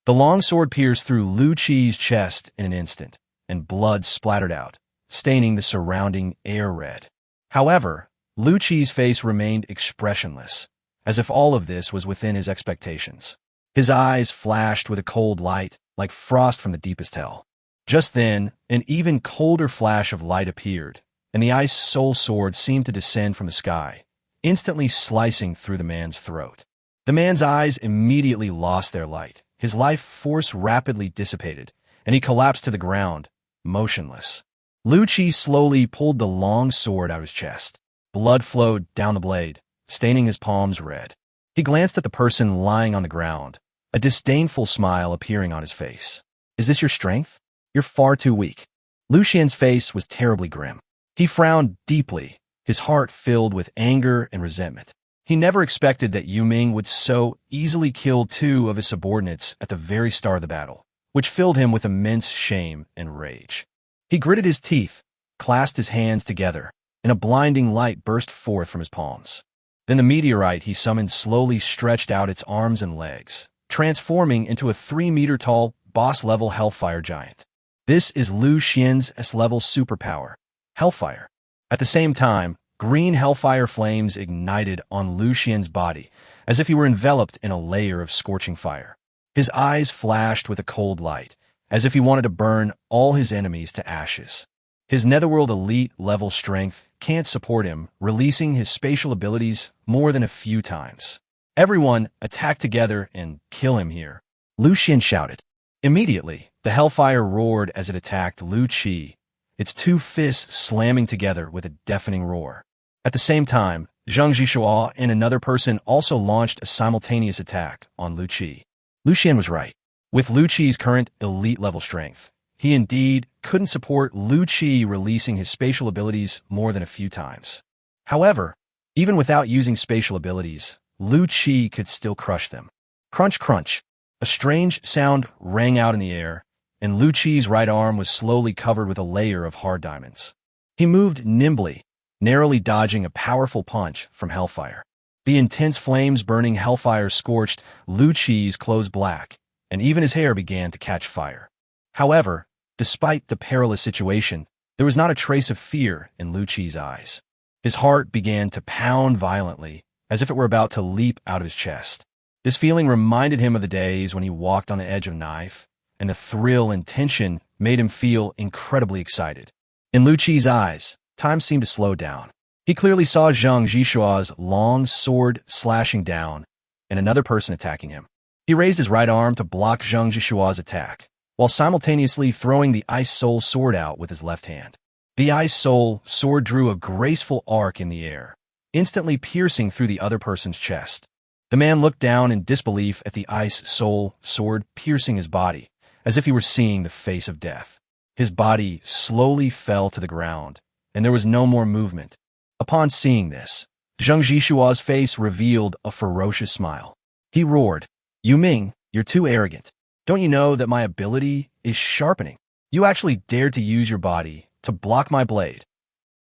The long sword pierced through Lu Qi's chest in an instant, and blood splattered out, staining the surrounding air red. However, Lu Qi's face remained expressionless, as if all of this was within his expectations. His eyes flashed with a cold light, like frost from the deepest hell. Just then, an even colder flash of light appeared, and the ice soul sword seemed to descend from the sky, instantly slicing through the man's throat. The man's eyes immediately lost their light. His life force rapidly dissipated, and he collapsed to the ground, motionless. Lu Qi slowly pulled the long sword out of his chest. Blood flowed down the blade, staining his palms red. He glanced at the person lying on the ground, a disdainful smile appearing on his face. "Is this your strength? You're far too weak." Lu Xian's face was terribly grim. He frowned deeply, his heart filled with anger and resentment. He never expected that Yu Ming would so easily kill two of his subordinates at the very start of the battle, which filled him with immense shame and rage. He gritted his teeth, clasped his hands together, and a blinding light burst forth from his palms. Then the meteorite he summoned slowly stretched out its arms and legs, transforming into a 3-meter-tall, boss-level Hellfire giant. This is Lu Xian's S-level superpower, Hellfire. At the same time, green Hellfire flames ignited on Lu Xian's body, as if he were enveloped in a layer of scorching fire. His eyes flashed with a cold light, as if he wanted to burn all his enemies to ashes. His Netherworld Elite level strength can't support him, releasing his spatial abilities more than a few times. Everyone, attack together and kill him here, Lu Xian shouted. Immediately, the Hellfire roared as it attacked Lu Qi, its two fists slamming together with a deafening roar. At the same time, Zhang Zhishua and another person also launched a simultaneous attack on Lu Qi. Lu Xian was right. With Lu Qi's current elite-level strength, he indeed couldn't support Lu Qi releasing his spatial abilities more than a few times. However, even without using spatial abilities, Lu Qi could still crush them. Crunch, crunch. A strange sound rang out in the air, and Lu Qi's right arm was slowly covered with a layer of hard diamonds. He moved nimbly, narrowly dodging a powerful punch from Hellfire. The intense flames burning Hellfire scorched Lu Qi's clothes black, and even his hair began to catch fire. However, despite the perilous situation, there was not a trace of fear in Lu Qi's eyes. His heart began to pound violently, as if it were about to leap out of his chest. This feeling reminded him of the days when he walked on the edge of a knife, and the thrill and tension made him feel incredibly excited. In Lu Qi's eyes, time seemed to slow down. He clearly saw Zhang Zhishua's long sword slashing down, and another person attacking him. He raised his right arm to block Zhang Zhishua's attack, while simultaneously throwing the Ice Soul sword out with his left hand. The Ice Soul sword drew a graceful arc in the air, instantly piercing through the other person's chest. The man looked down in disbelief at the Ice Soul sword piercing his body, as if he were seeing the face of death. His body slowly fell to the ground, and there was no more movement. Upon seeing this, Zhang Zhishua's face revealed a ferocious smile. He roared, "Yu Ming, you're too arrogant. Don't you know that my ability is sharpening? You actually dared to use your body to block my blade."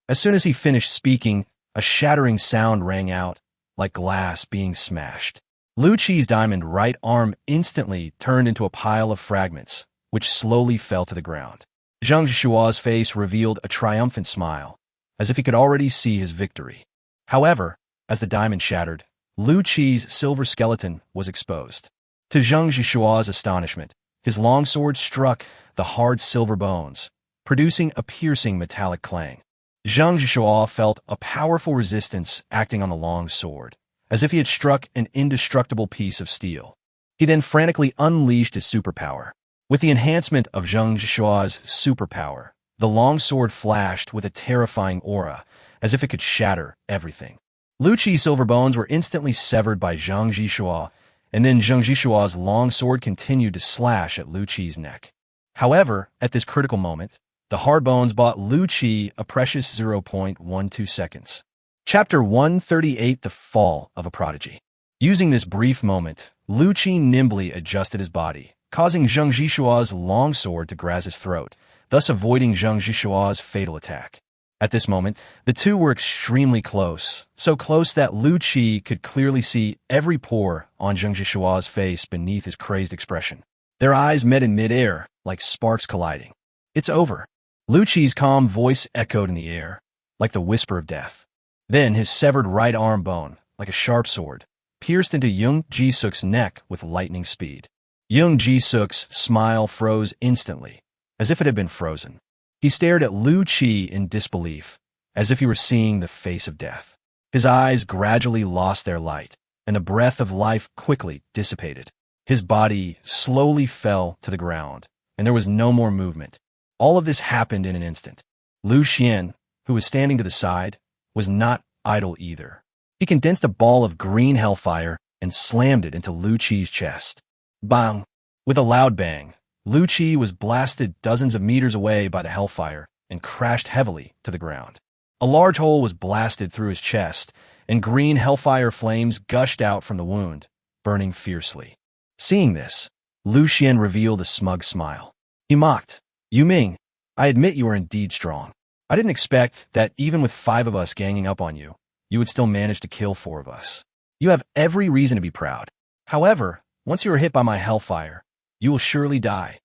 As soon as he finished speaking, a shattering sound rang out, like glass being smashed. Lu Qi's diamond right arm instantly turned into a pile of fragments, which slowly fell to the ground. Zhang Zhishua's face revealed a triumphant smile, as if he could already see his victory. However, as the diamond shattered, Lu Qi's silver skeleton was exposed. To Zhang Zhishua's astonishment, his long sword struck the hard silver bones, producing a piercing metallic clang. Zhang Zhishua felt a powerful resistance acting on the long sword, as if he had struck an indestructible piece of steel. He then frantically unleashed his superpower. With the enhancement of Zhang Zhishua's superpower, the long sword flashed with a terrifying aura, as if it could shatter everything. Lu Qi's silver bones were instantly severed by Zhang Zhishua, and then Zhang Zhishua's long sword continued to slash at Lu Qi's neck. However, at this critical moment, the hard bones bought Lu Qi a precious 0.12 seconds. Chapter 138: The Fall of a Prodigy. Using this brief moment, Lu Qi nimbly adjusted his body, causing Zhang Zhishua's long sword to graze his throat, thus avoiding Zhang Zhishua's fatal attack. At this moment, the two were extremely close, so close that Lu Qi could clearly see every pore on Zhang Zhishua's face beneath his crazed expression. Their eyes met in midair, like sparks colliding. "It's over." Lu Qi's calm voice echoed in the air, like the whisper of death. Then his severed right arm bone, like a sharp sword, pierced into Yung Ji-suk's neck with lightning speed. Yung Ji-suk's smile froze instantly, as if it had been frozen. He stared at Lu Qi in disbelief, as if he were seeing the face of death. His eyes gradually lost their light, and the breath of life quickly dissipated. His body slowly fell to the ground, and there was no more movement. All of this happened in an instant. Lu Xian, who was standing to the side, was not idle either. He condensed a ball of green hellfire and slammed it into Lu Qi's chest. Bang! With a loud bang, Lu Qi was blasted dozens of meters away by the hellfire and crashed heavily to the ground. A large hole was blasted through his chest, and green hellfire flames gushed out from the wound, burning fiercely. Seeing this, Lu Xian revealed a smug smile. He mocked, "Yu Ming, I admit you are indeed strong. I didn't expect that even with 5 of us ganging up on you, you would still manage to kill 4 of us. You have every reason to be proud. However, once you are hit by my hellfire, you will surely die."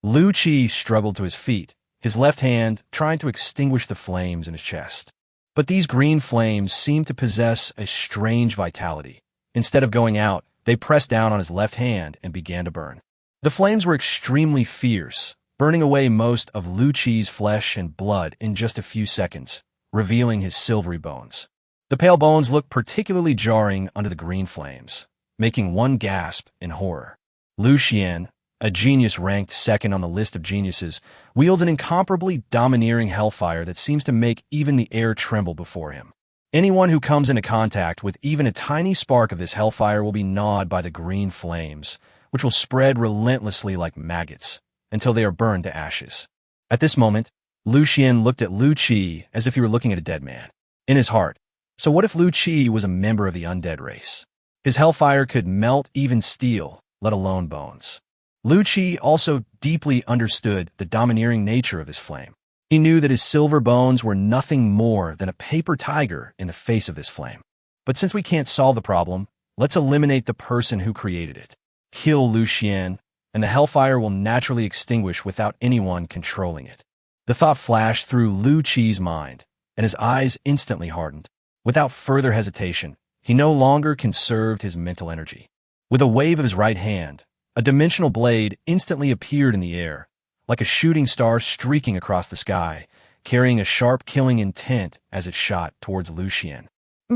Lu Qi struggled to his feet, his left hand trying to extinguish the flames in his chest. But these green flames seemed to possess a strange vitality. Instead of going out, they pressed down on his left hand and began to burn. The flames were extremely fierce, burning away most of Lu Qi's flesh and blood in just a few seconds, revealing his silvery bones. The pale bones looked particularly jarring under the green flames, making one gasp in horror. Lu Xian, a genius ranked second on the list of geniuses, wields an incomparably domineering hellfire that seems to make even the air tremble before him. Anyone who comes into contact with even a tiny spark of this hellfire will be gnawed by the green flames, which will spread relentlessly like maggots until they are burned to ashes. At this moment, Lu Xian looked at Lu Qi as if he were looking at a dead man. In his heart, so what if Lu Qi was a member of the undead race? His hellfire could melt even steel, let alone bones. Lu Qi also deeply understood the domineering nature of this flame. He knew that his silver bones were nothing more than a paper tiger in the face of this flame. But since we can't solve the problem, let's eliminate the person who created it. Kill Lu Xian, and the hellfire will naturally extinguish without anyone controlling it. The thought flashed through Lu Qi's mind, and his eyes instantly hardened. Without further hesitation, he no longer conserved his mental energy. With a wave of his right hand, a dimensional blade instantly appeared in the air, like a shooting star streaking across the sky, carrying a sharp killing intent as it shot towards Lu Xian.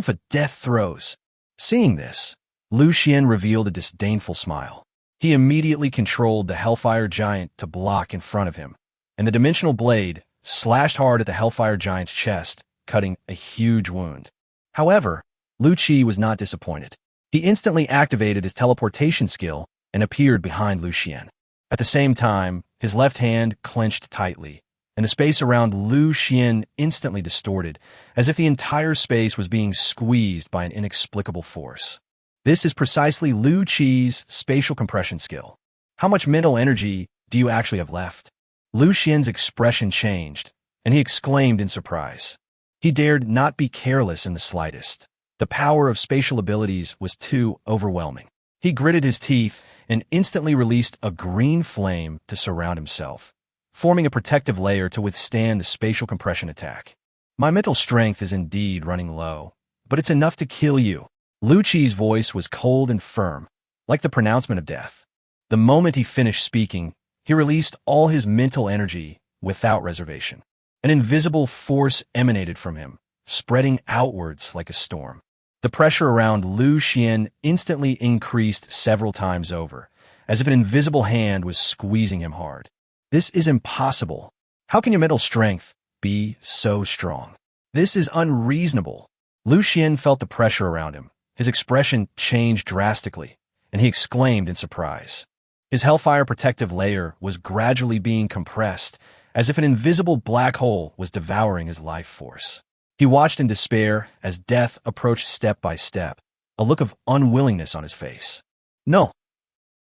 For death throes. Seeing this, Lu Xian revealed a disdainful smile. He immediately controlled the Hellfire Giant to block in front of him, and the dimensional blade slashed hard at the Hellfire Giant's chest, cutting a huge wound. However, Lu Qi was not disappointed. He instantly activated his teleportation skill and appeared behind Lu Xian. At the same time, his left hand clenched tightly, and the space around Lu Xian instantly distorted, as if the entire space was being squeezed by an inexplicable force. This is precisely Lu Qi's spatial compression skill. How much mental energy do you actually have left? Lu Xian's expression changed, and he exclaimed in surprise. He dared not be careless in the slightest. The power of spatial abilities was too overwhelming. He gritted his teeth and instantly released a green flame to surround himself, forming a protective layer to withstand the spatial compression attack. My mental strength is indeed running low, but it's enough to kill you. Lu Qi's voice was cold and firm, like the pronouncement of death. The moment he finished speaking, he released all his mental energy without reservation. An invisible force emanated from him, spreading outwards like a storm. The pressure around Lu Xian instantly increased several times over, as if an invisible hand was squeezing him hard. This is impossible. How can your mental strength be so strong? This is unreasonable. Lu Xian felt the pressure around him. His expression changed drastically, and he exclaimed in surprise. His hellfire protective layer was gradually being compressed, as if an invisible black hole was devouring his life force. He watched in despair as death approached step by step, a look of unwillingness on his face. No!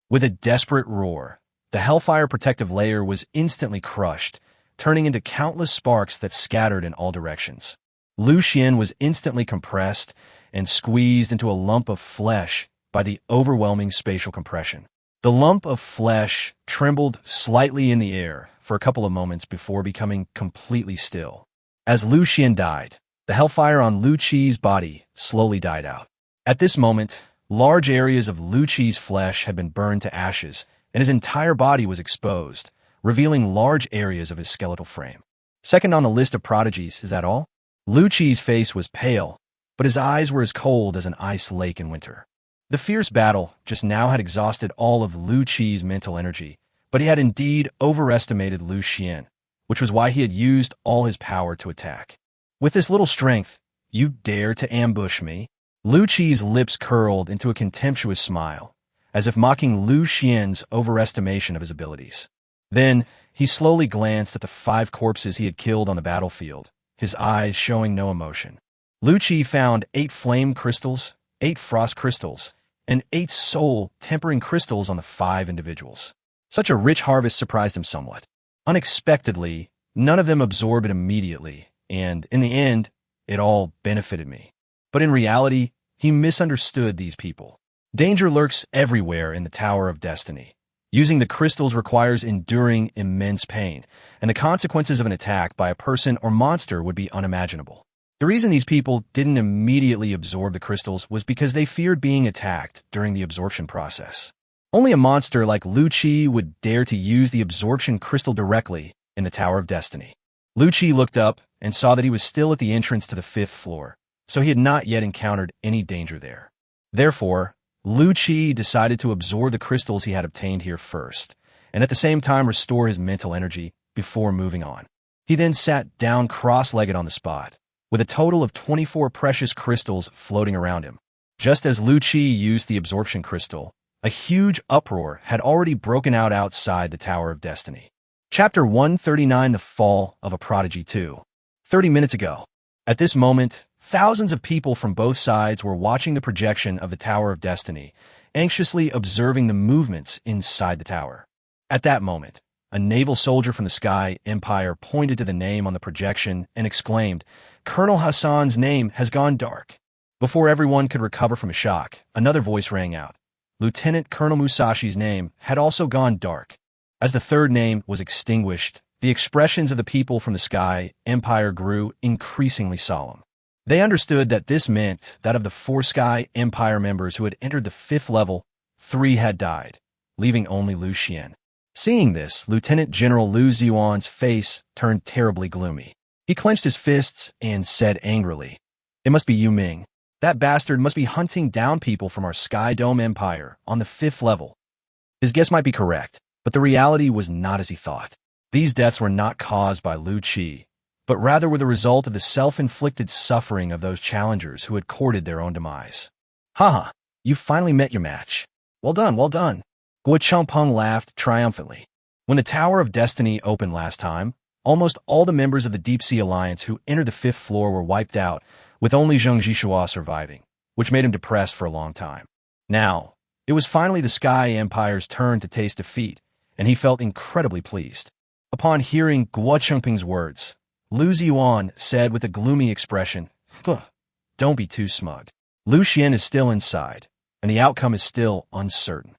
With a desperate roar, the hellfire protective layer was instantly crushed, turning into countless sparks that scattered in all directions. Lu Xian was instantly compressed and squeezed into a lump of flesh by the overwhelming spatial compression. The lump of flesh trembled slightly in the air for a couple of moments before becoming completely still. As Lu Xian died, the hellfire on Lu Qi's body slowly died out. At this moment, large areas of Lu Qi's flesh had been burned to ashes, and his entire body was exposed, revealing large areas of his skeletal frame. Second on the list of prodigies, is that all? Lu Qi's face was pale, but his eyes were as cold as an ice lake in winter. The fierce battle just now had exhausted all of Lu Qi's mental energy, but he had indeed overestimated Lu Xian, which was why he had used all his power to attack. With this little strength, you dare to ambush me? Lu Qi's lips curled into a contemptuous smile, as if mocking Lu Xian's overestimation of his abilities. Then, he slowly glanced at the 5 corpses he had killed on the battlefield, his eyes showing no emotion. Lu Qi found 8 flame crystals, 8 frost crystals, and 8 soul tempering crystals on the 5 individuals. Such a rich harvest surprised him somewhat. Unexpectedly, none of them absorbed it immediately, and in the end, it all benefited me. But in reality, he misunderstood these people. Danger lurks everywhere in the Tower of Destiny. Using the crystals requires enduring immense pain, and the consequences of an attack by a person or monster would be unimaginable. The reason these people didn't immediately absorb the crystals was because they feared being attacked during the absorption process. Only a monster like Lu Qi would dare to use the absorption crystal directly in the Tower of Destiny. Lu Qi looked up and saw that he was still at the entrance to the 5th floor, so he had not yet encountered any danger there. Therefore, Lu Qi decided to absorb the crystals he had obtained here first, and at the same time restore his mental energy before moving on. He then sat down cross-legged on the spot, with a total of 24 precious crystals floating around him. Just as Lu Qi used the absorption crystal, a huge uproar had already broken out outside the Tower of Destiny. Chapter 139: The Fall of a Prodigy 2. 30 minutes ago. At this moment, thousands of people from both sides were watching the projection of the Tower of Destiny, anxiously observing the movements inside the tower. At that moment, a naval soldier from the Sky Empire pointed to the name on the projection and exclaimed, "Colonel Hassan's name has gone dark." Before everyone could recover from a shock, another voice rang out. Lieutenant Colonel Musashi's name had also gone dark. As the third name was extinguished, the expressions of the people from the Sky Empire grew increasingly solemn. They understood that this meant that of the 4 Sky Empire members who had entered the 5th level, 3 had died, leaving only Lu Xian. Seeing this, Lieutenant General Lu Ziyuan's face turned terribly gloomy. He clenched his fists and said angrily, "It must be Yu Ming. That bastard must be hunting down people from our Sky Dome Empire on the 5th level." His guess might be correct, but the reality was not as he thought. These deaths were not caused by Lu Qi, but rather were the result of the self-inflicted suffering of those challengers who had courted their own demise. "Haha, you finally met your match. Well done, well done." Guo Changpeng laughed triumphantly. When the Tower of Destiny opened last time, almost all the members of the Deep Sea Alliance who entered the 5th floor were wiped out, with only Zheng Jishua surviving, which made him depressed for a long time. Now, it was finally the Sky Empire's turn to taste defeat, and he felt incredibly pleased. Upon hearing Guo Changpeng's words, Lu Ziyuan said with a gloomy expression, "Don't be too smug. Lu Xian is still inside, and the outcome is still uncertain.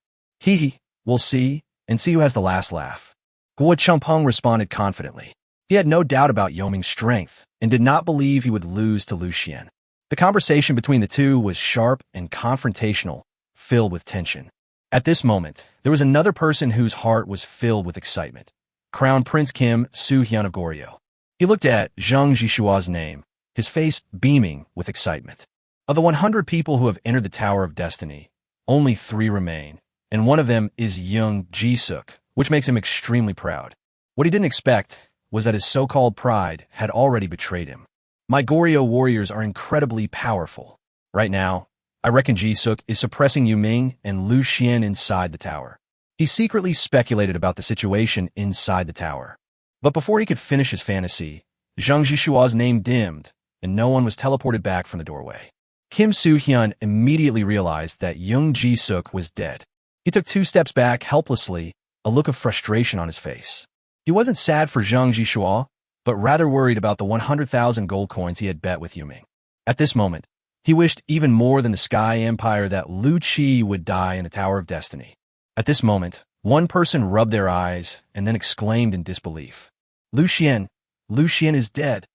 We'll see, and see who has the last laugh." Guo Changpeng responded confidently. He had no doubt about Yu Ming's strength, and did not believe he would lose to Lu Xian. The conversation between the two was sharp and confrontational, filled with tension. At this moment, there was another person whose heart was filled with excitement. Crown Prince Kim Su-hyun of Goryeo. He looked at Zheng Jishua's name, his face beaming with excitement. Of the 100 people who have entered the Tower of Destiny, only 3 remain, and one of them is young Ji-suk, which makes him extremely proud. What he didn't expect was that his so-called pride had already betrayed him. My Goryeo warriors are incredibly powerful. Right now, I reckon Ji-suk is suppressing Yu Ming and Lu Xian inside the tower. He secretly speculated about the situation inside the tower. But before he could finish his fantasy, Zheng Jishua's name dimmed, and no one was teleported back from the doorway. Kim Su-hyun immediately realized that young Ji-suk was dead. He took 2 steps back helplessly, a look of frustration on his face. He wasn't sad for Zheng Jishua, but rather worried about the 100,000 gold coins he had bet with Yu Ming. At this moment, he wished even more than the Sky Empire that Lu Qi would die in the Tower of Destiny. At this moment, one person rubbed their eyes and then exclaimed in disbelief, Lu Xian is dead."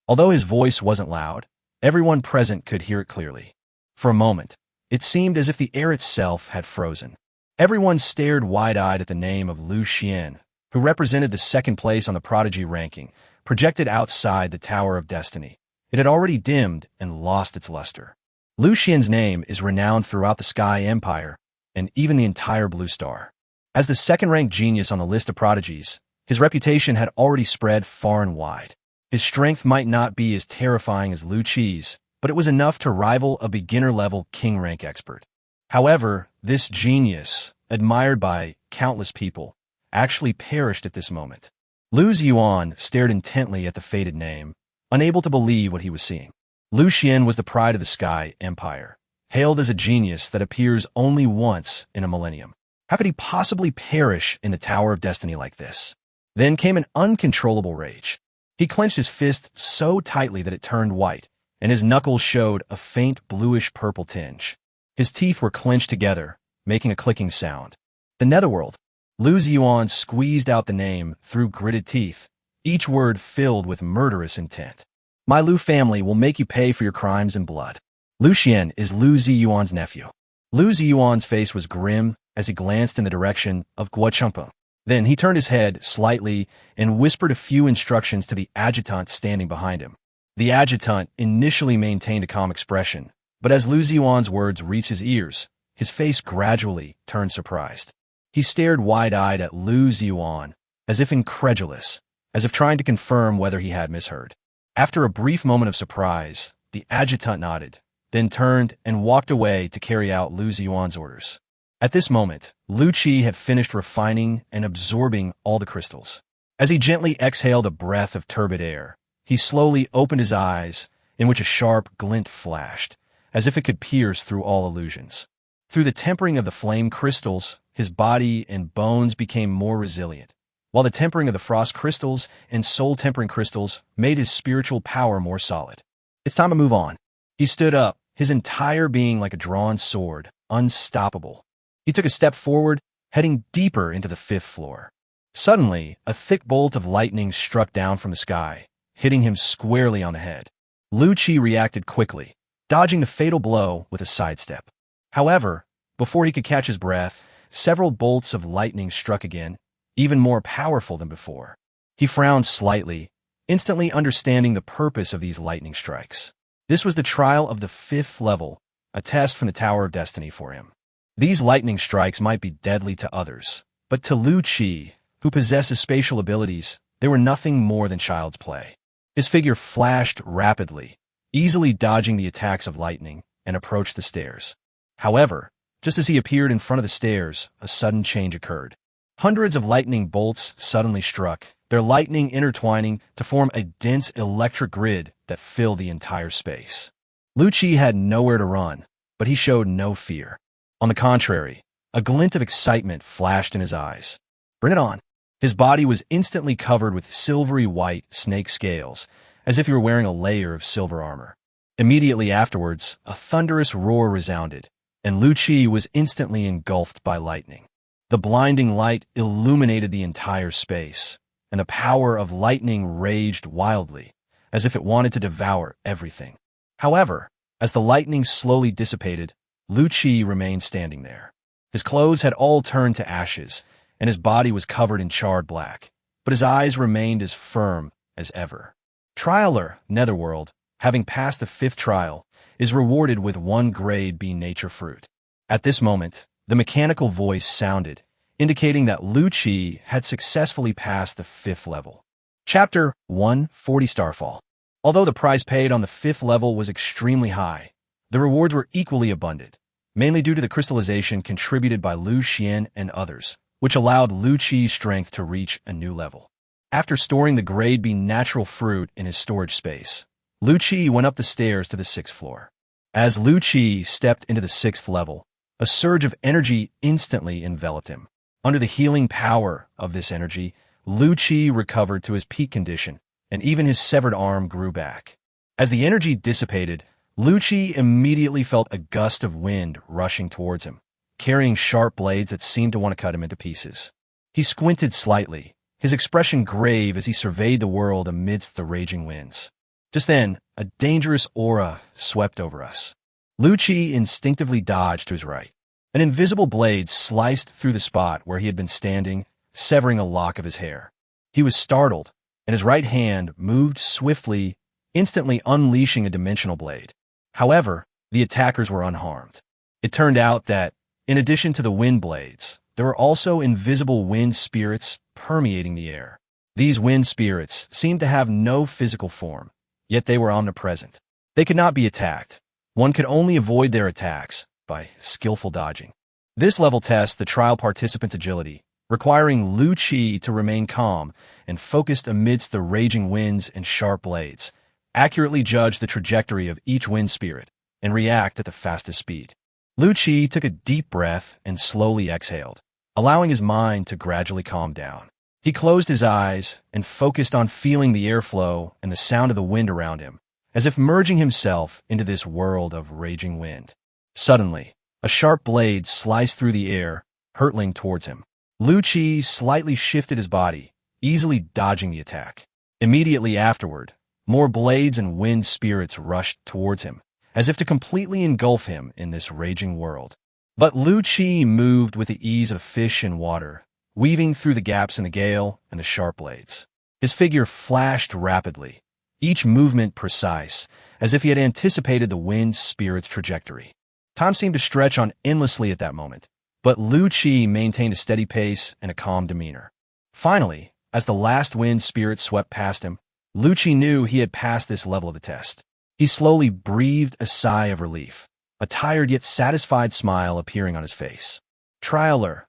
Although his voice wasn't loud, everyone present could hear it clearly. For a moment, it seemed as if the air itself had frozen. Everyone stared wide-eyed at the name of Lu Xian, who represented the 2nd place on the Prodigy ranking, projected outside the Tower of Destiny. It had already dimmed and lost its luster. Lu Xian's name is renowned throughout the Sky Empire, and even the entire Blue Star. As the 2nd-ranked genius on the list of prodigies, his reputation had already spread far and wide. His strength might not be as terrifying as Lu Qi's, but it was enough to rival a beginner-level king-rank expert. However, this genius, admired by countless people, actually perished at this moment. Lu Ziyuan stared intently at the faded name, unable to believe what he was seeing. Lu Xian was the pride of the Sky Empire, hailed as a genius that appears only once in a millennium. How could he possibly perish in the Tower of Destiny like this? Then came an uncontrollable rage. He clenched his fist so tightly that it turned white, and his knuckles showed a faint bluish-purple tinge. His teeth were clenched together, making a clicking sound. The Netherworld. Lu Ziyuan squeezed out the name through gritted teeth, each word filled with murderous intent. My Lu family will make you pay for your crimes in blood. Lu Xian is Lu Ziyuan's nephew. Lu Ziyuan's face was grim as he glanced in the direction of Guochengpeng. Then he turned his head slightly and whispered a few instructions to the adjutant standing behind him. The adjutant initially maintained a calm expression, but as Lu Ziyuan's words reached his ears, his face gradually turned surprised. He stared wide-eyed at Lu Ziyuan, as if incredulous, as if trying to confirm whether he had misheard. After a brief moment of surprise, the adjutant nodded, then turned and walked away to carry out Lu Ziyuan's orders. At this moment, Lu Qi had finished refining and absorbing all the crystals. As he gently exhaled a breath of turbid air, he slowly opened his eyes, in which a sharp glint flashed, as if it could pierce through all illusions. Through the tempering of the flame crystals, his body and bones became more resilient, while the tempering of the frost crystals and soul-tempering crystals made his spiritual power more solid. It's time to move on. He stood up, his entire being like a drawn sword, unstoppable. He took a step forward, heading deeper into the 5th floor. Suddenly, a thick bolt of lightning struck down from the sky, hitting him squarely on the head. Lu Qi reacted quickly, dodging the fatal blow with a sidestep. However, before he could catch his breath, several bolts of lightning struck again, even more powerful than before. He frowned slightly, instantly understanding the purpose of these lightning strikes. This was the trial of the 5th level, a test from the Tower of Destiny for him. These lightning strikes might be deadly to others, but to Lu Qi, who possesses spatial abilities, they were nothing more than child's play. His figure flashed rapidly, easily dodging the attacks of lightning, and approached the stairs. However, just as he appeared in front of the stairs, a sudden change occurred. Hundreds of lightning bolts suddenly struck, their lightning intertwining to form a dense electric grid that filled the entire space. Lu Qi had nowhere to run, but he showed no fear. On the contrary, a glint of excitement flashed in his eyes. Bring it on. His body was instantly covered with silvery white snake scales, as if he were wearing a layer of silver armor. Immediately afterwards, a thunderous roar resounded, and Lu Qi was instantly engulfed by lightning. The blinding light illuminated the entire space, and the power of lightning raged wildly, as if it wanted to devour everything. However, as the lightning slowly dissipated, Lu Qi remained standing there. His clothes had all turned to ashes, and his body was covered in charred black, but his eyes remained as firm as ever. Trialer, Netherworld, having passed the 5th trial, is rewarded with 1 grade B nature fruit. At this moment, the mechanical voice sounded, indicating that Lu Qi had successfully passed the 5th level. Chapter 1, 40 Starfall. Although the price paid on the 5th level was extremely high, the rewards were equally abundant, mainly due to the crystallization contributed by Lu Xian and others, which allowed Lu Qi's strength to reach a new level. After storing the grade B natural fruit in his storage space, Lu Qi went up the stairs to the 6th floor. As Lu Qi stepped into the 6th level, a surge of energy instantly enveloped him. Under the healing power of this energy, Lu Qi recovered to his peak condition, and even his severed arm grew back. As the energy dissipated, Lu Qi immediately felt a gust of wind rushing towards him, carrying sharp blades that seemed to want to cut him into pieces. He squinted slightly, his expression grave as he surveyed the world amidst the raging winds. Just then, a dangerous aura swept over us. Lu Qi instinctively dodged to his right. An invisible blade sliced through the spot where he had been standing, severing a lock of his hair. He was startled, and his right hand moved swiftly, instantly unleashing a dimensional blade. However, the attackers were unharmed. It turned out that, in addition to the wind blades, there were also invisible wind spirits permeating the air. These wind spirits seemed to have no physical form, yet they were omnipresent. They could not be attacked. One could only avoid their attacks by skillful dodging. This level tests the trial participant's agility, requiring Lu Qi to remain calm and focused amidst the raging winds and sharp blades, accurately judge the trajectory of each wind spirit and react at the fastest speed. Lu Qi took a deep breath and slowly exhaled, allowing his mind to gradually calm down. He closed his eyes and focused on feeling the airflow and the sound of the wind around him, as if merging himself into this world of raging wind. Suddenly, a sharp blade sliced through the air, hurtling towards him. Lu Qi slightly shifted his body, easily dodging the attack. Immediately afterward, more blades and wind spirits rushed towards him, as if to completely engulf him in this raging world. But Lu Qi moved with the ease of fish in water, weaving through the gaps in the gale and the sharp blades. His figure flashed rapidly, each movement precise, as if he had anticipated the wind spirit's trajectory. Time seemed to stretch on endlessly at that moment, but Lu Qi maintained a steady pace and a calm demeanor. Finally, as the last wind spirit swept past him, Lu Qi knew he had passed this level of the test. He slowly breathed a sigh of relief, a tired yet satisfied smile appearing on his face. Trialer,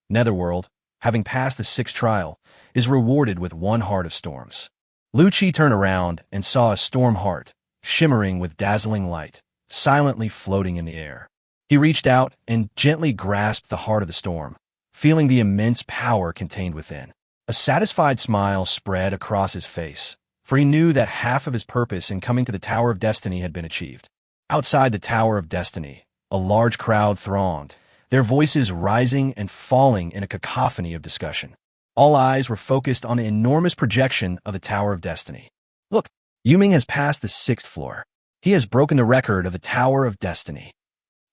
Netherworld, having passed the 6th trial, is rewarded with 1 heart of storms. Lu Qi turned around and saw a storm heart, shimmering with dazzling light, silently floating in the air. He reached out and gently grasped the heart of the storm, feeling the immense power contained within. A satisfied smile spread across his face, for he knew that half of his purpose in coming to the Tower of Destiny had been achieved. Outside the Tower of Destiny, a large crowd thronged, their voices rising and falling in a cacophony of discussion. All eyes were focused on the enormous projection of the Tower of Destiny. Look, Yuming has passed the 6th floor. He has broken the record of the Tower of Destiny.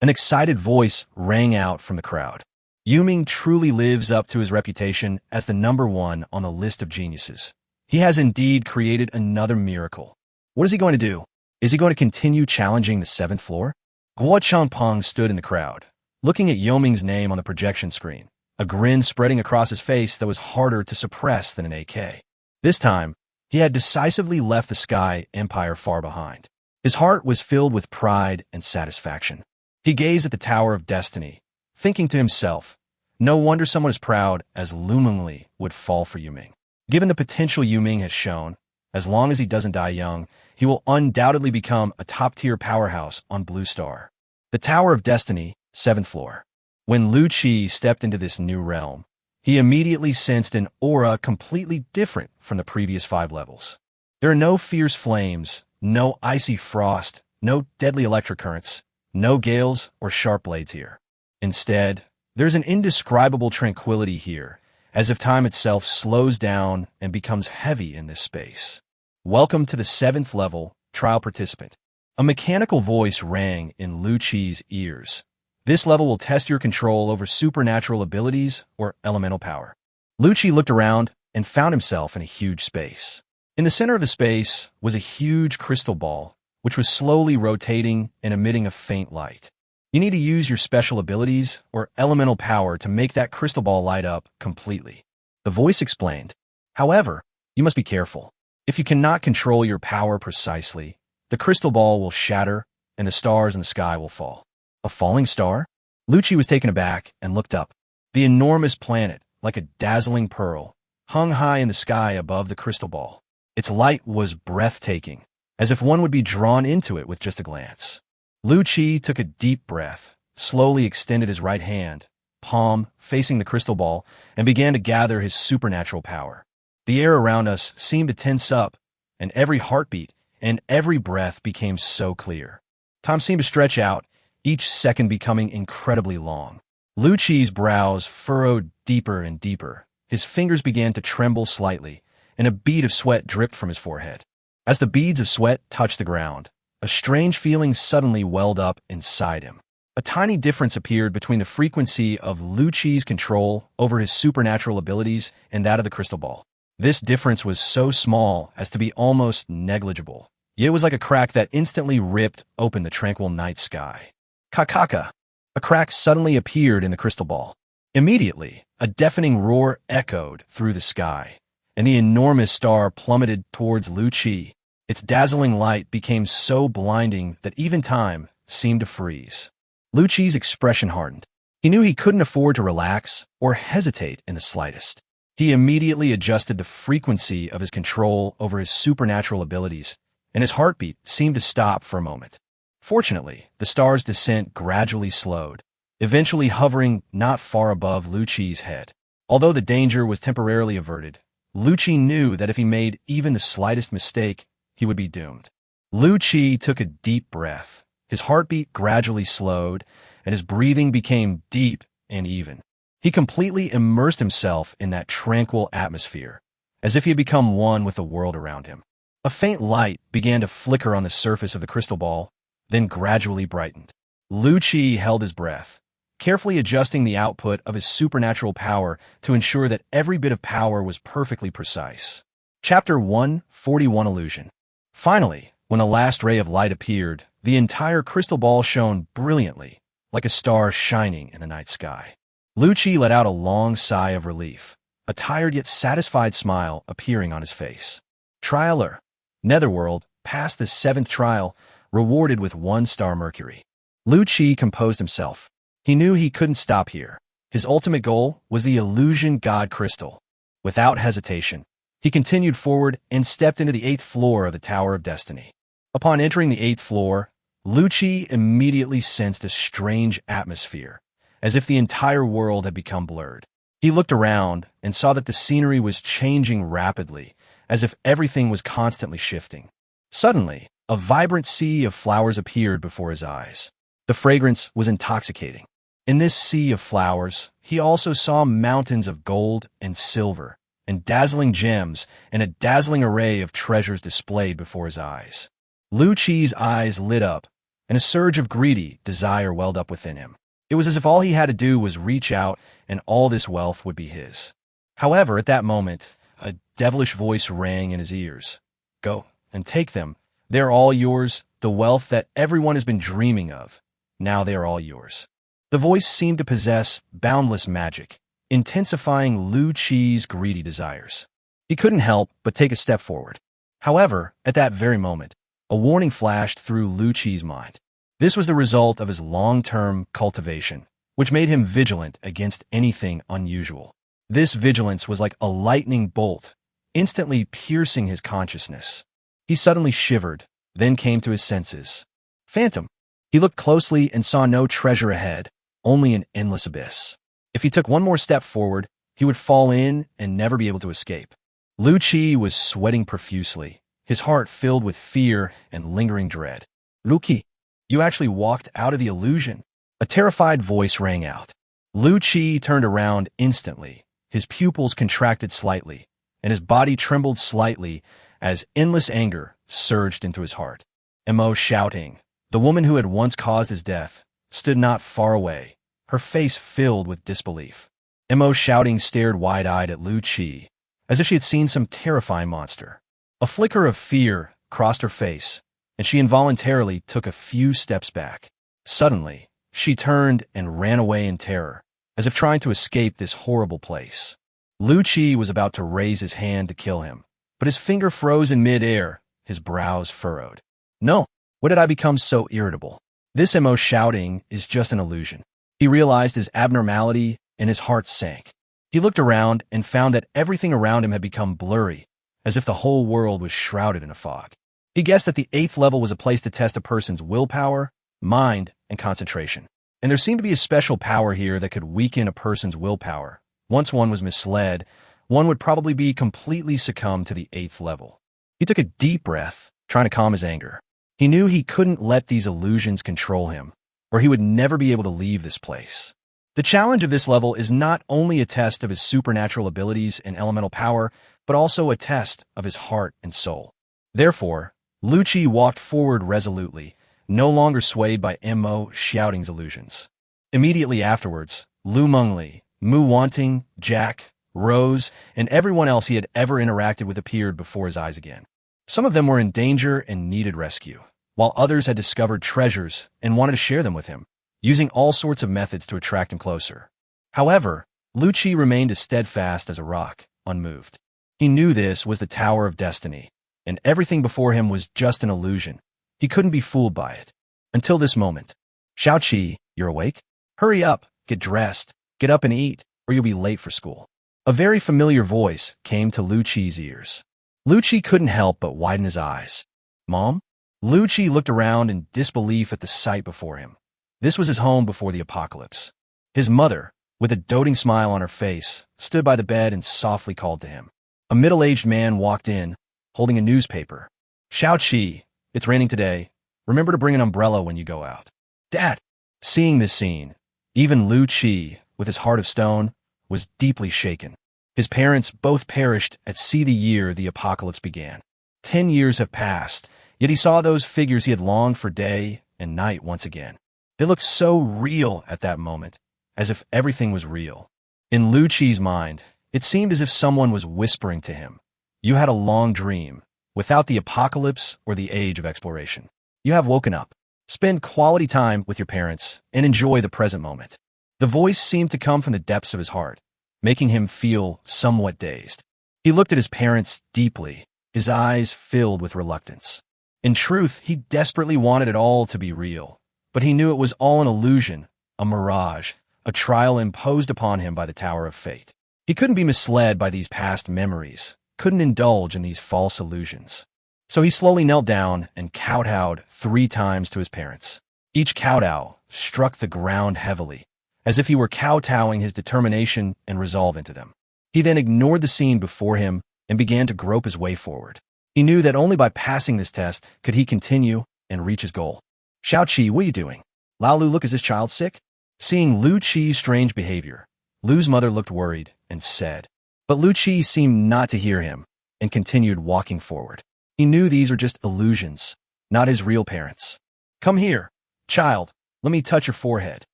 An excited voice rang out from the crowd. Yuming truly lives up to his reputation as the #1 on the list of geniuses. He has indeed created another miracle. What is he going to do? Is he going to continue challenging the 7th floor? Guo Changpeng stood in the crowd, looking at Yuming's name on the projection screen, a grin spreading across his face that was harder to suppress than an AK. This time, he had decisively left the Sky Empire far behind. His heart was filled with pride and satisfaction. He gazed at the Tower of Destiny, thinking to himself, no wonder someone as proud as Lumingli would fall for Yuming. Given the potential Yuming has shown, as long as he doesn't die young, he will undoubtedly become a top-tier powerhouse on Blue Star. The Tower of Destiny, 7th floor. When Lu Qi stepped into this new realm, he immediately sensed an aura completely different from the previous 5 levels. There are no fierce flames, no icy frost, no deadly electric currents, no gales or sharp blades here. Instead, there's an indescribable tranquility here, as if time itself slows down and becomes heavy in this space. Welcome to the 7th level, trial participant. A mechanical voice rang in Lu Qi's ears. This level will test your control over supernatural abilities or elemental power. Lu Qi looked around and found himself in a huge space. In the center of the space was a huge crystal ball, which was slowly rotating and emitting a faint light. You need to use your special abilities or elemental power to make that crystal ball light up completely. The voice explained. However, you must be careful. If you cannot control your power precisely, the crystal ball will shatter and the stars in the sky will fall. A falling star? Lu Qi was taken aback and looked up. The enormous planet, like a dazzling pearl, hung high in the sky above the crystal ball. Its light was breathtaking, as if one would be drawn into it with just a glance. Lu Qi took a deep breath, slowly extended his right hand, palm facing the crystal ball, and began to gather his supernatural power. The air around us seemed to tense up, and every heartbeat and every breath became so clear. Time seemed to stretch out, each second becoming incredibly long. Lu Qi's brows furrowed deeper and deeper. His fingers began to tremble slightly, and a bead of sweat dripped from his forehead. As the beads of sweat touched the ground, a strange feeling suddenly welled up inside him. A tiny difference appeared between the frequency of Lu Qi's control over his supernatural abilities and that of the crystal ball. This difference was so small as to be almost negligible. Yet it was like a crack that instantly ripped open the tranquil night sky. Kakaka! A crack suddenly appeared in the crystal ball. Immediately, a deafening roar echoed through the sky, and the enormous star plummeted towards Lu Qi. Its dazzling light became so blinding that even time seemed to freeze. Lu Qi's expression hardened. He knew he couldn't afford to relax or hesitate in the slightest. He immediately adjusted the frequency of his control over his supernatural abilities and his heartbeat seemed to stop for a moment. Fortunately, the star's descent gradually slowed, eventually hovering not far above Lu Qi's head. Although the danger was temporarily averted, Lu Qi knew that if he made even the slightest mistake, he would be doomed. Lu Qi took a deep breath. His heartbeat gradually slowed, and his breathing became deep and even. He completely immersed himself in that tranquil atmosphere, as if he had become one with the world around him. A faint light began to flicker on the surface of the crystal ball, then gradually brightened. Lu Qi held his breath, carefully adjusting the output of his supernatural power to ensure that every bit of power was perfectly precise. Chapter 141 Illusion. Finally, when the last ray of light appeared, the entire crystal ball shone brilliantly, like a star shining in the night sky. Lu Qi let out a long sigh of relief, a tired yet satisfied smile appearing on his face. Trialer. Netherworld, passed the 7th trial, rewarded with 1 star Mercury. Lu Qi composed himself. He knew he couldn't stop here. His ultimate goal was the Illusion God Crystal. Without hesitation, he continued forward and stepped into the 8th floor of the Tower of Destiny. Upon entering the 8th floor, Lu Qi immediately sensed a strange atmosphere, as if the entire world had become blurred. He looked around and saw that the scenery was changing rapidly, as if everything was constantly shifting. Suddenly, a vibrant sea of flowers appeared before his eyes. The fragrance was intoxicating. In this sea of flowers, he also saw mountains of gold and silver, and dazzling gems, and a dazzling array of treasures displayed before his eyes. Lu Qi's eyes lit up, and a surge of greedy desire welled up within him. It was as if all he had to do was reach out, and all this wealth would be his. However, at that moment, a devilish voice rang in his ears. Go and take them. They're all yours, the wealth that everyone has been dreaming of. Now they are all yours. The voice seemed to possess boundless magic, intensifying Lu Qi's greedy desires. He couldn't help but take a step forward. However, at that very moment, a warning flashed through Lu Qi's mind. This was the result of his long-term cultivation, which made him vigilant against anything unusual. This vigilance was like a lightning bolt, instantly piercing his consciousness. He suddenly shivered, then came to his senses. Phantom. He looked closely and saw no treasure ahead, only an endless abyss. If he took one more step forward, he would fall in and never be able to escape. Lu Qi was sweating profusely, his heart filled with fear and lingering dread. Lu Qi, you actually walked out of the illusion. A terrified voice rang out. Lu Qi turned around instantly. His pupils contracted slightly, and his body trembled slightly as endless anger surged into his heart. Mo shouting, the woman who had once caused his death, stood not far away, her face filled with disbelief. Mo shouting stared wide-eyed at Lu Qi, as if she had seen some terrifying monster. A flicker of fear crossed her face, and she involuntarily took a few steps back. Suddenly, she turned and ran away in terror, as if trying to escape this horrible place. Lu Qi was about to raise his hand to kill him, but his finger froze in mid-air, his brows furrowed. No, what did I become so irritable? This Mo shouting is just an illusion. He realized his abnormality and his heart sank. He looked around and found that everything around him had become blurry, as if the whole world was shrouded in a fog. He guessed that the 8th level was a place to test a person's willpower, mind, and concentration. And there seemed to be a special power here that could weaken a person's willpower. Once one was misled, one would probably be completely succumbed to the 8th level. He took a deep breath, trying to calm his anger. He knew he couldn't let these illusions control him, or he would never be able to leave this place. The challenge of this level is not only a test of his supernatural abilities and elemental power, but also a test of his heart and soul. Therefore, Lu Qi walked forward resolutely, no longer swayed by Mo shouting's illusions. Immediately afterwards, Lu Mengli, Mu Wanting, Jack, Rose, and everyone else he had ever interacted with appeared before his eyes again. Some of them were in danger and needed rescue, while others had discovered treasures and wanted to share them with him, using all sorts of methods to attract him closer. However, Lu Qi remained as steadfast as a rock, unmoved. He knew this was the Tower of Destiny, and everything before him was just an illusion. He couldn't be fooled by it. Until this moment. Xiaoqi, you're awake? Hurry up, get dressed, get up and eat, or you'll be late for school. A very familiar voice came to Lu Qi's ears. Lu Qi couldn't help but widen his eyes. Mom? Lu Qi looked around in disbelief at the sight before him. This was his home before the apocalypse. His mother, with a doting smile on her face, stood by the bed and softly called to him. A middle-aged man walked in, holding a newspaper. "Xiao Qi, it's raining today. Remember to bring an umbrella when you go out." "Dad!" Seeing this scene, even Lu Qi, with his heart of stone, was deeply shaken. His parents both perished at sea the year the apocalypse began. 10 years have passed, yet he saw those figures he had longed for day and night once again. They looked so real at that moment, as if everything was real. In Lu Qi's mind, it seemed as if someone was whispering to him, "You had a long dream, without the apocalypse or the age of exploration. You have woken up. Spend quality time with your parents and enjoy the present moment." The voice seemed to come from the depths of his heart, making him feel somewhat dazed. He looked at his parents deeply, his eyes filled with reluctance. In truth, he desperately wanted it all to be real, but he knew it was all an illusion, a mirage, a trial imposed upon him by the Tower of Fate. He couldn't be misled by these past memories, couldn't indulge in these false illusions. So he slowly knelt down and kowtowed 3 times to his parents. Each kowtow struck the ground heavily, as if he were kowtowing his determination and resolve into them. He then ignored the scene before him and began to grope his way forward. He knew that only by passing this test could he continue and reach his goal. "Xiao Qi, what are you doing? Laolu, look, is this child sick?" Seeing Lu Qi's strange behavior, Lu's mother looked worried and said. But Lu Qi seemed not to hear him and continued walking forward. He knew these were just illusions, not his real parents. "Come here, child, let me touch your forehead."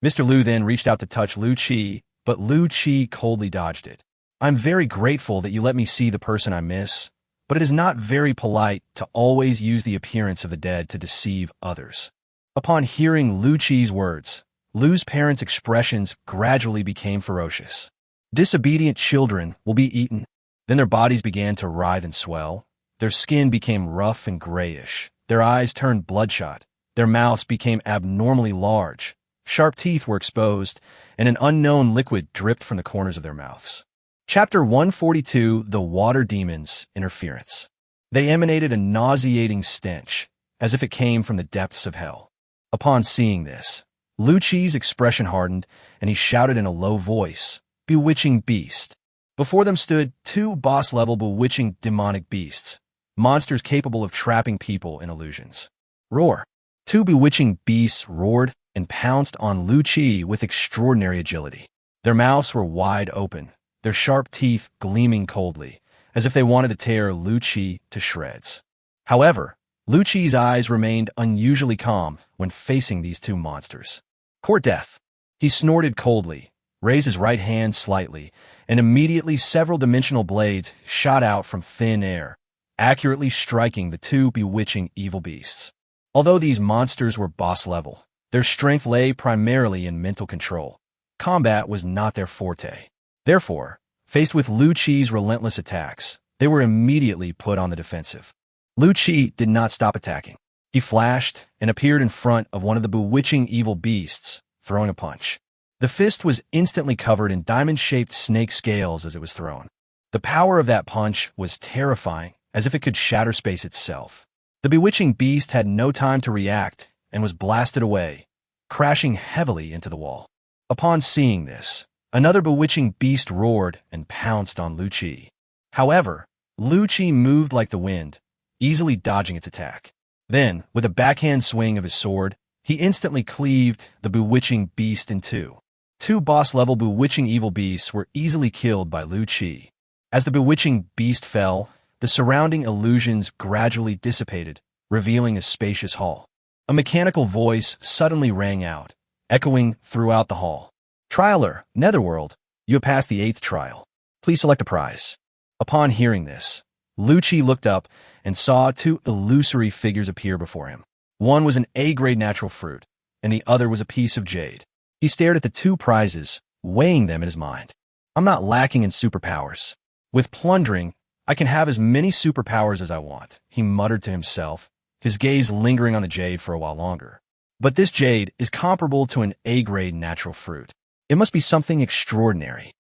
Mr. Lu then reached out to touch Lu Qi, but Lu Qi coldly dodged it. "I'm very grateful that you let me see the person I miss, but it is not very polite to always use the appearance of the dead to deceive others." Upon hearing Lu Qi's words, Lu's parents' expressions gradually became ferocious. Disobedient children will be eaten. Then their bodies began to writhe and swell. Their skin became rough and grayish. Their eyes turned bloodshot. Their mouths became abnormally large. Sharp teeth were exposed, and an unknown liquid dripped from the corners of their mouths. Chapter 142, The Water Demons' Interference. They emanated a nauseating stench, as if it came from the depths of hell. Upon seeing this, Lu Qi's expression hardened, and he shouted in a low voice, "Bewitching beast!" Before them stood 2 boss-level bewitching demonic beasts, monsters capable of trapping people in illusions. Roar! 2 bewitching beasts roared and pounced on Lu Qi with extraordinary agility. Their mouths were wide open, their sharp teeth gleaming coldly, as if they wanted to tear Lu Qi to shreds. However, Lu Qi's eyes remained unusually calm when facing these 2 monsters. "Court death!" He snorted coldly, raised his right hand slightly, and immediately several dimensional blades shot out from thin air, accurately striking the 2 bewitching evil beasts. Although these monsters were boss level, their strength lay primarily in mental control. Combat was not their forte. Therefore, faced with Lu Qi's relentless attacks, they were immediately put on the defensive. Lu Qi did not stop attacking. He flashed and appeared in front of one of the bewitching evil beasts, throwing a punch. The fist was instantly covered in diamond-shaped snake scales as it was thrown. The power of that punch was terrifying, as if it could shatter space itself. The bewitching beast had no time to react and was blasted away, crashing heavily into the wall. Upon seeing this, another bewitching beast roared and pounced on Lu Qi. However, Lu Qi moved like the wind, easily dodging its attack. Then, with a backhand swing of his sword, he instantly cleaved the bewitching beast in 2. 2 boss-level bewitching evil beasts were easily killed by Lu Qi. As the bewitching beast fell, the surrounding illusions gradually dissipated, revealing a spacious hall. A mechanical voice suddenly rang out, echoing throughout the hall. "Trialer, Netherworld, you have passed the 8th trial. Please select a prize." Upon hearing this, Lu Qi looked up and saw 2 illusory figures appear before him. One was an A-grade natural fruit, and the other was a piece of jade. He stared at the 2 prizes, weighing them in his mind. "I'm not lacking in superpowers. With plundering, I can have as many superpowers as I want," he muttered to himself, his gaze lingering on the jade for a while longer. "But this jade is comparable to an A-grade natural fruit. It must be something extraordinary."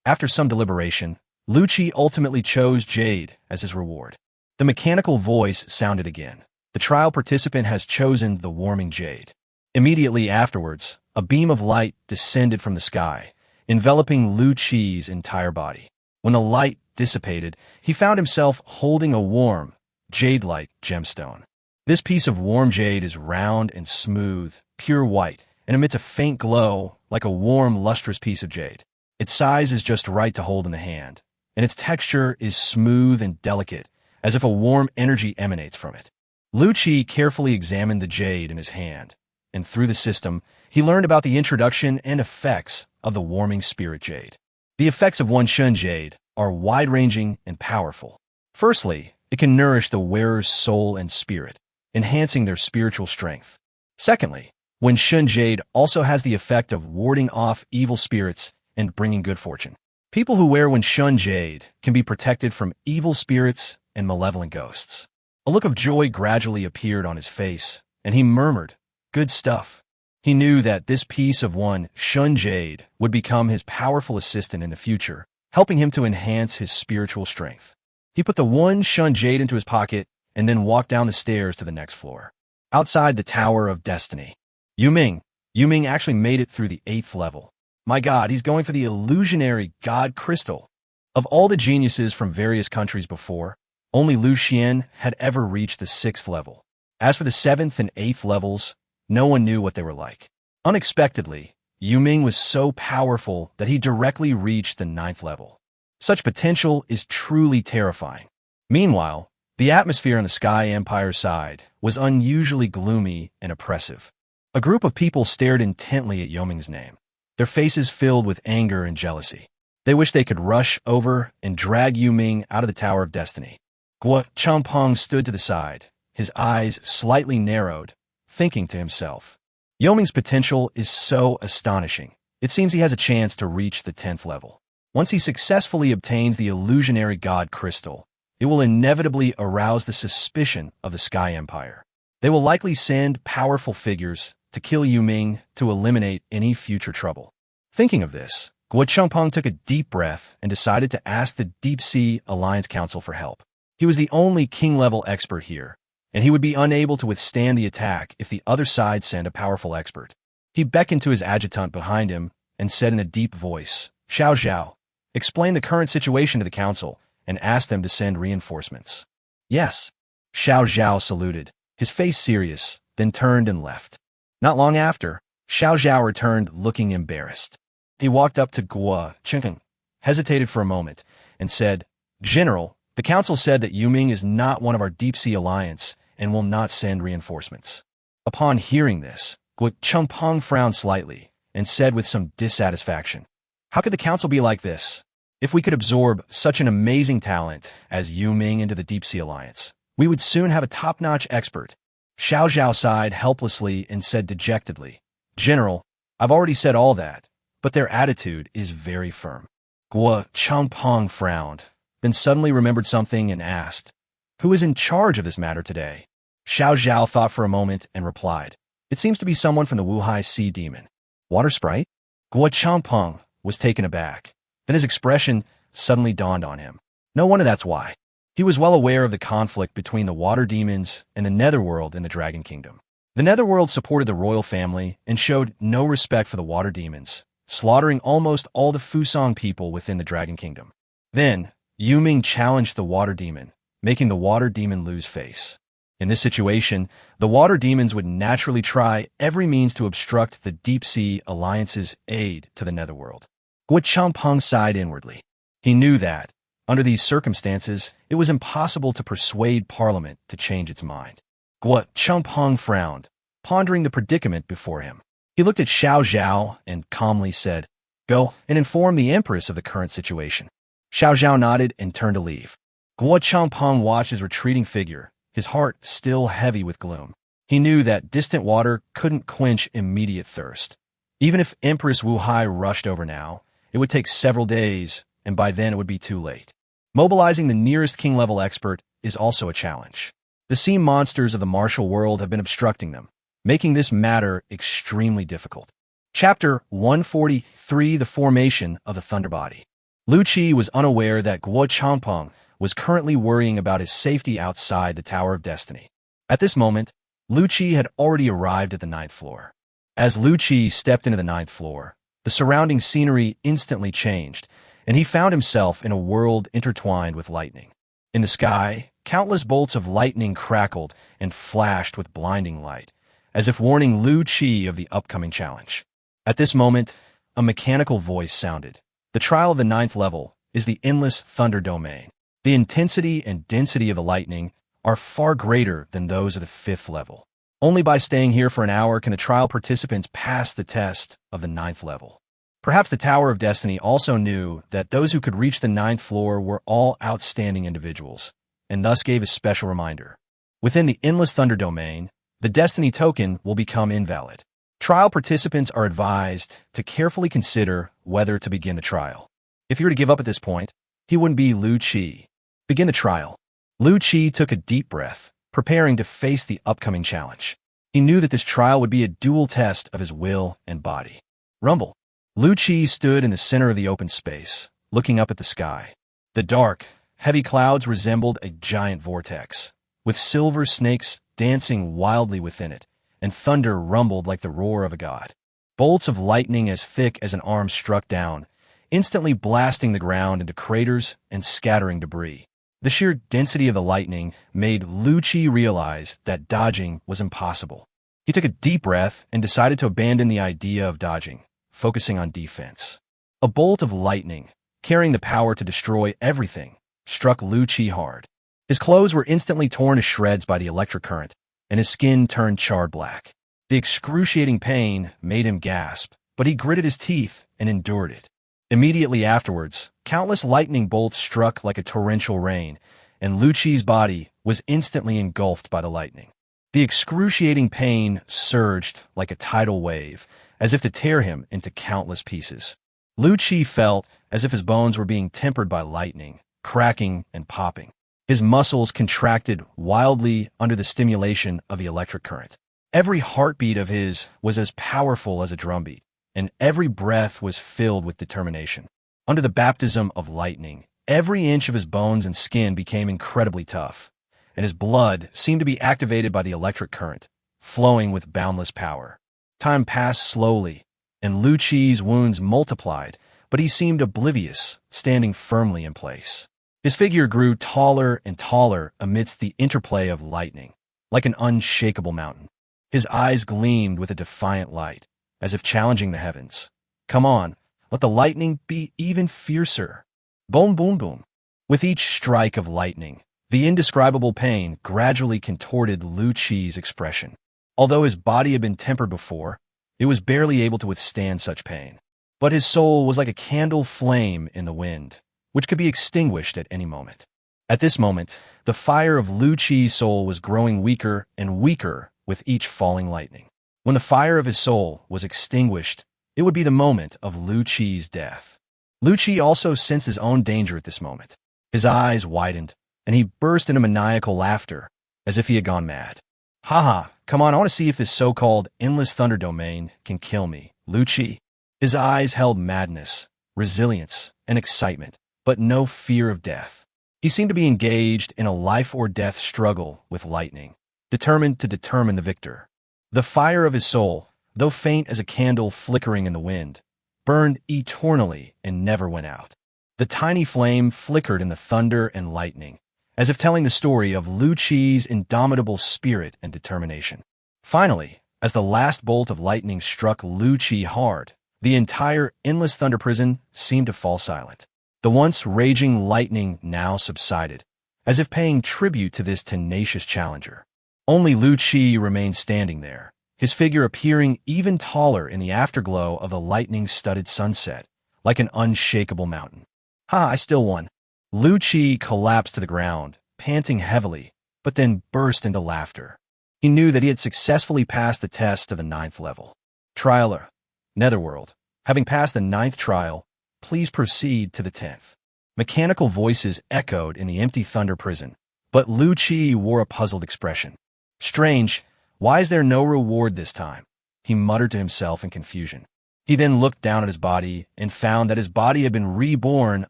After some deliberation, Lu Qi ultimately chose jade as his reward. The mechanical voice sounded again. The trial participant has chosen the warming jade. Immediately afterwards, a beam of light descended from the sky, enveloping Lu Qi's entire body. When the light dissipated, he found himself holding a warm, jade-like gemstone. This piece of warm jade is round and smooth, pure white, and emits a faint glow like a warm, lustrous piece of jade. Its size is just right to hold in the hand, and its texture is smooth and delicate, as if a warm energy emanates from it. Lu Qi carefully examined the jade in his hand, and through the system, he learned about the introduction and effects of the warming spirit jade. The effects of one Shun jade are wide-ranging and powerful. Firstly, it can nourish the wearer's soul and spirit, enhancing their spiritual strength. Secondly, when Shun jade also has the effect of warding off evil spirits and bringing good fortune. People who wear when Shun jade can be protected from evil spirits and malevolent ghosts. A look of joy gradually appeared on his face, and he murmured, "Good stuff." He knew that this piece of one Shun jade would become his powerful assistant in the future, helping him to enhance his spiritual strength. He put the one Shun jade into his pocket and then walked down the stairs to the next floor. Outside the Tower of Destiny, Yu Ming actually made it through the 8th level. My God, he's going for the illusionary God Crystal. Of all the geniuses from various countries before, only Lu Xian had ever reached the 6th level. As for the 7th and 8th levels, no one knew what they were like. Unexpectedly, Yu Ming was so powerful that he directly reached the 9th level. Such potential is truly terrifying. Meanwhile, the atmosphere on the Sky Empire's side was unusually gloomy and oppressive. A group of people stared intently at Yu Ming's name, their faces filled with anger and jealousy. They wished they could rush over and drag Yu Ming out of the Tower of Destiny. Guo Changpeng stood to the side, his eyes slightly narrowed, thinking to himself, Yu Ming's potential is so astonishing. It seems he has a chance to reach the 10th level. Once he successfully obtains the illusionary God Crystal, it will inevitably arouse the suspicion of the Sky Empire. They will likely send powerful figures to kill Yu Ming to eliminate any future trouble. Thinking of this, Guo Changpeng took a deep breath and decided to ask the Deep Sea Alliance Council for help. He was the only king-level expert here, and he would be unable to withstand the attack if the other side sent a powerful expert. He beckoned to his adjutant behind him and said in a deep voice, "Xiao Zhao, explain the current situation to the council and ask them to send reinforcements." "Yes." Xiao Zhao saluted, his face serious, then turned and left. Not long after, Xiao Zhao returned looking embarrassed. He walked up to Guo Changpeng, hesitated for a moment, and said, "General, the council said that Yu Ming is not one of our Deep Sea Alliance and will not send reinforcements." Upon hearing this, Guo Changpeng frowned slightly and said with some dissatisfaction, "How could the council be like this? If we could absorb such an amazing talent as Yu Ming into the Deep Sea Alliance, we would soon have a top-notch expert." Xiao Zhao sighed helplessly and said dejectedly, "General, I've already said all that, but their attitude is very firm." Guo Changpeng frowned, then suddenly remembered something and asked, "Who is in charge of this matter today?" Xiao Zhao thought for a moment and replied, "It seems to be someone from the Wuhai Sea Demon." "Water Sprite?" Guo Changpeng was taken aback. Then his expression suddenly dawned on him. No wonder that's why. He was well aware of the conflict between the water demons and the netherworld in the Dragon Kingdom. The netherworld supported the royal family and showed no respect for the water demons, slaughtering almost all the Fusang people within the Dragon Kingdom. Then, Yu Ming challenged the water demon, making the water demon lose face. In this situation, the water demons would naturally try every means to obstruct the Deep Sea Alliance's aid to the netherworld. Guo Changpeng sighed inwardly. He knew that, under these circumstances, it was impossible to persuade Parliament to change its mind. Guo Changpeng frowned, pondering the predicament before him. He looked at Xiao Zhao and calmly said, "Go and inform the Empress of the current situation." Xiao Zhao nodded and turned to leave. Guo Changpeng watched his retreating figure, his heart still heavy with gloom. He knew that distant water couldn't quench immediate thirst. Even if Empress Wuhai rushed over now, it would take several days, and by then it would be too late. Mobilizing the nearest king-level expert is also a challenge. The sea monsters of the martial world have been obstructing them, making this matter extremely difficult. Chapter 143: The Formation of the Thunder Body. Lu Qi was unaware that Guo Changpeng was currently worrying about his safety outside the Tower of Destiny. At this moment, Lu Qi had already arrived at the 9th floor. As Lu Qi stepped into the 9th floor, the surrounding scenery instantly changed, and he found himself in a world intertwined with lightning. In the sky, countless bolts of lightning crackled and flashed with blinding light, as if warning Lu Qi of the upcoming challenge. At this moment, a mechanical voice sounded. The trial of the 9th level is the endless thunder domain. The intensity and density of the lightning are far greater than those of the 5th level. Only by staying here for an hour can the trial participants pass the test of the 9th level. Perhaps the Tower of Destiny also knew that those who could reach the 9th floor were all outstanding individuals, and thus gave a special reminder. Within the endless thunder domain, the Destiny token will become invalid. Trial participants are advised to carefully consider whether to begin the trial. If you were to give up at this point, he wouldn't be Lu Qi. Begin the trial. Lu Qi took a deep breath, preparing to face the upcoming challenge. He knew that this trial would be a dual test of his will and body. Rumble. Lu Qi stood in the center of the open space, looking up at the sky. The dark, heavy clouds resembled a giant vortex, with silver snakes dancing wildly within it, and thunder rumbled like the roar of a god. Bolts of lightning as thick as an arm struck down, instantly blasting the ground into craters and scattering debris. The sheer density of the lightning made Lu Qi realize that dodging was impossible. He took a deep breath and decided to abandon the idea of dodging, focusing on defense. A bolt of lightning, carrying the power to destroy everything, struck Lu Qi hard. His clothes were instantly torn to shreds by the electric current, and his skin turned charred black. The excruciating pain made him gasp, but he gritted his teeth and endured it. Immediately afterwards, countless lightning bolts struck like a torrential rain, and Lu Qi's body was instantly engulfed by the lightning. The excruciating pain surged like a tidal wave, as if to tear him into countless pieces. Lu Qi felt as if his bones were being tempered by lightning, cracking and popping. His muscles contracted wildly under the stimulation of the electric current. Every heartbeat of his was as powerful as a drumbeat, and every breath was filled with determination. Under the baptism of lightning, every inch of his bones and skin became incredibly tough, and his blood seemed to be activated by the electric current, flowing with boundless power. Time passed slowly, and Lu Qi's wounds multiplied, but he seemed oblivious, standing firmly in place. His figure grew taller and taller amidst the interplay of lightning, like an unshakable mountain. His eyes gleamed with a defiant light, as if challenging the heavens. Come on, let the lightning be even fiercer. Boom, boom, boom. With each strike of lightning, the indescribable pain gradually contorted Lu Qi's expression. Although his body had been tempered before, it was barely able to withstand such pain. But his soul was like a candle flame in the wind, which could be extinguished at any moment. At this moment, the fire of Lu Qi's soul was growing weaker and weaker with each falling lightning. When the fire of his soul was extinguished, it would be the moment of Lu Qi's death. Lu Qi also sensed his own danger at this moment. His eyes widened, and he burst into maniacal laughter, as if he had gone mad. Haha, come on, I want to see if this so-called endless thunder domain can kill me, Lu Qi. His eyes held madness, resilience, and excitement, but no fear of death. He seemed to be engaged in a life-or-death struggle with lightning, determined to determine the victor. The fire of his soul, though faint as a candle flickering in the wind, burned eternally and never went out. The tiny flame flickered in the thunder and lightning, as if telling the story of Lu Qi's indomitable spirit and determination. Finally, as the last bolt of lightning struck Lu Qi hard, the entire endless thunder prison seemed to fall silent. The once raging lightning now subsided, as if paying tribute to this tenacious challenger. Only Lu Qi remained standing there, his figure appearing even taller in the afterglow of the lightning-studded sunset, like an unshakable mountain. I still won. Lu Qi collapsed to the ground, panting heavily, but then burst into laughter. He knew that he had successfully passed the test to the 9th level. Trialer, Netherworld. Having passed the 9th trial, please proceed to the 10th. Mechanical voices echoed in the empty thunder prison, but Lu Qi wore a puzzled expression. Strange, why is there no reward this time? He muttered to himself in confusion. He then looked down at his body and found that his body had been reborn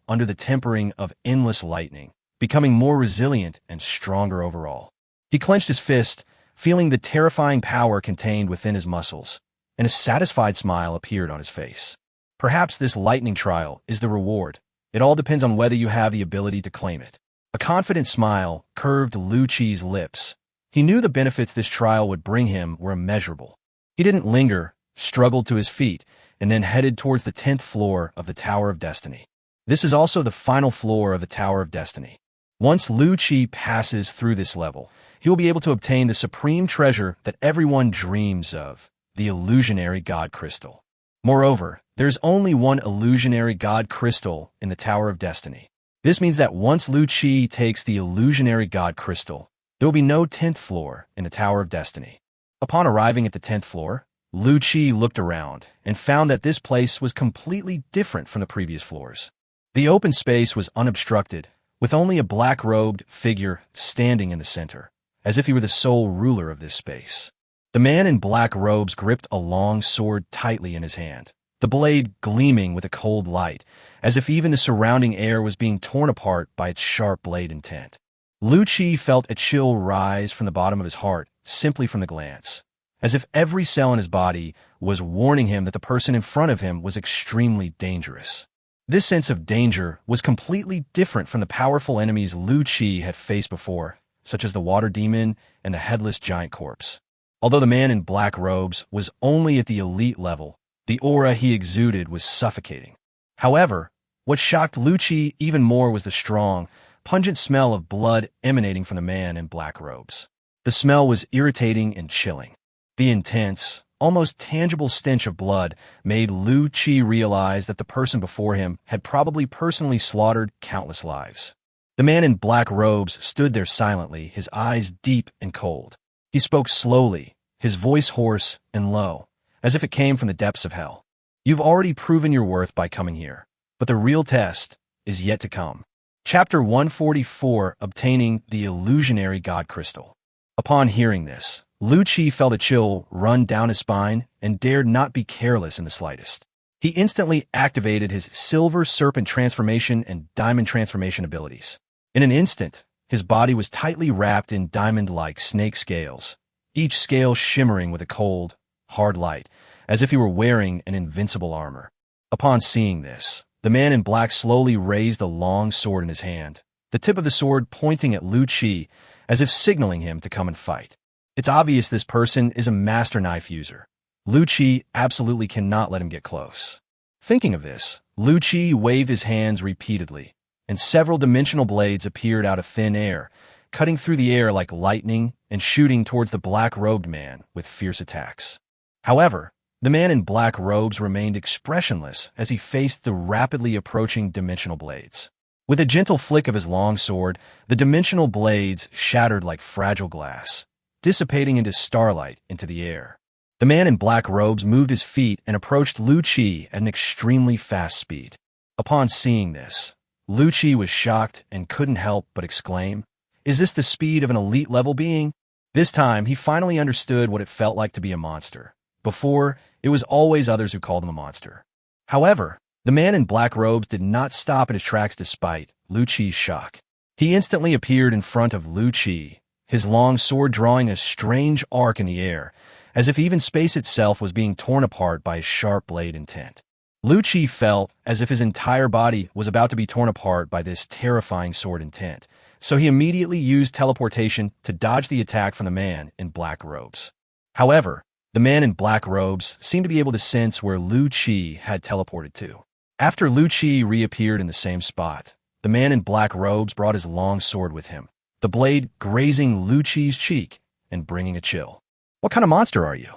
under the tempering of endless lightning, becoming more resilient and stronger overall. He clenched his fist, feeling the terrifying power contained within his muscles, and a satisfied smile appeared on his face. Perhaps this lightning trial is the reward. It all depends on whether you have the ability to claim it. A confident smile curved Lu Qi's lips. He knew the benefits this trial would bring him were immeasurable. He didn't linger, struggled to his feet, and then headed towards the 10th floor of the Tower of Destiny. This is also the final floor of the Tower of Destiny. Once Lu Qi passes through this level, he will be able to obtain the supreme treasure that everyone dreams of, the illusionary God Crystal. Moreover, there's only one illusionary God Crystal in the Tower of Destiny. This means that once Lu Qi takes the illusionary God Crystal, there will be no 10th floor in the Tower of Destiny. Upon arriving at the 10th floor, Lu Qi looked around and found that this place was completely different from the previous floors. The open space was unobstructed, with only a black-robed figure standing in the center, as if he were the sole ruler of this space. The man in black robes gripped a long sword tightly in his hand, the blade gleaming with a cold light, as if even the surrounding air was being torn apart by its sharp blade intent. Lu Qi felt a chill rise from the bottom of his heart simply from the glance, as if every cell in his body was warning him that the person in front of him was extremely dangerous. This sense of danger was completely different from the powerful enemies Lu Qi had faced before, such as the water demon and the headless giant corpse. Although the man in black robes was only at the elite level, the aura he exuded was suffocating. However, what shocked Lu Qi even more was the strong, pungent smell of blood emanating from the man in black robes. The smell was irritating and chilling. The intense, almost tangible stench of blood made Lu Qi realize that the person before him had probably personally slaughtered countless lives. The man in black robes stood there silently, his eyes deep and cold. He spoke slowly, his voice hoarse and low, as if it came from the depths of hell. You've already proven your worth by coming here, but the real test is yet to come. Chapter 144, Obtaining the Illusionary God Crystal. Upon hearing this, Lu Qi felt a chill run down his spine and dared not be careless in the slightest. He instantly activated his Silver Serpent Transformation and Diamond Transformation abilities. In an instant, his body was tightly wrapped in diamond-like snake scales, each scale shimmering with a cold, hard light, as if he were wearing an invincible armor. Upon seeing this, the man in black slowly raised a long sword in his hand, the tip of the sword pointing at Lu Qi as if signaling him to come and fight. It's obvious this person is a master knife user. Lu Qi absolutely cannot let him get close. Thinking of this, Lu Qi waved his hands repeatedly, and several dimensional blades appeared out of thin air, cutting through the air like lightning and shooting towards the black-robed man with fierce attacks. However, the man in black robes remained expressionless as he faced the rapidly approaching dimensional blades. With a gentle flick of his long sword, the dimensional blades shattered like fragile glass, dissipating into starlight into the air. The man in black robes moved his feet and approached Lu Qi at an extremely fast speed. Upon seeing this, Lu Qi was shocked and couldn't help but exclaim, "Is this the speed of an elite-level being?" This time, he finally understood what it felt like to be a monster. Before, it was always others who called him a monster. However, the man in black robes did not stop in his tracks despite Lu Qi's shock. He instantly appeared in front of Lu Qi, his long sword drawing a strange arc in the air, as if even space itself was being torn apart by his sharp blade intent. Lu Qi felt as if his entire body was about to be torn apart by this terrifying sword intent, so he immediately used teleportation to dodge the attack from the man in black robes. However, the man in black robes seemed to be able to sense where Lu Qi had teleported to. After Lu Qi reappeared in the same spot, the man in black robes brought his long sword with him, the blade grazing Lu Qi's cheek and bringing a chill. "What kind of monster are you?"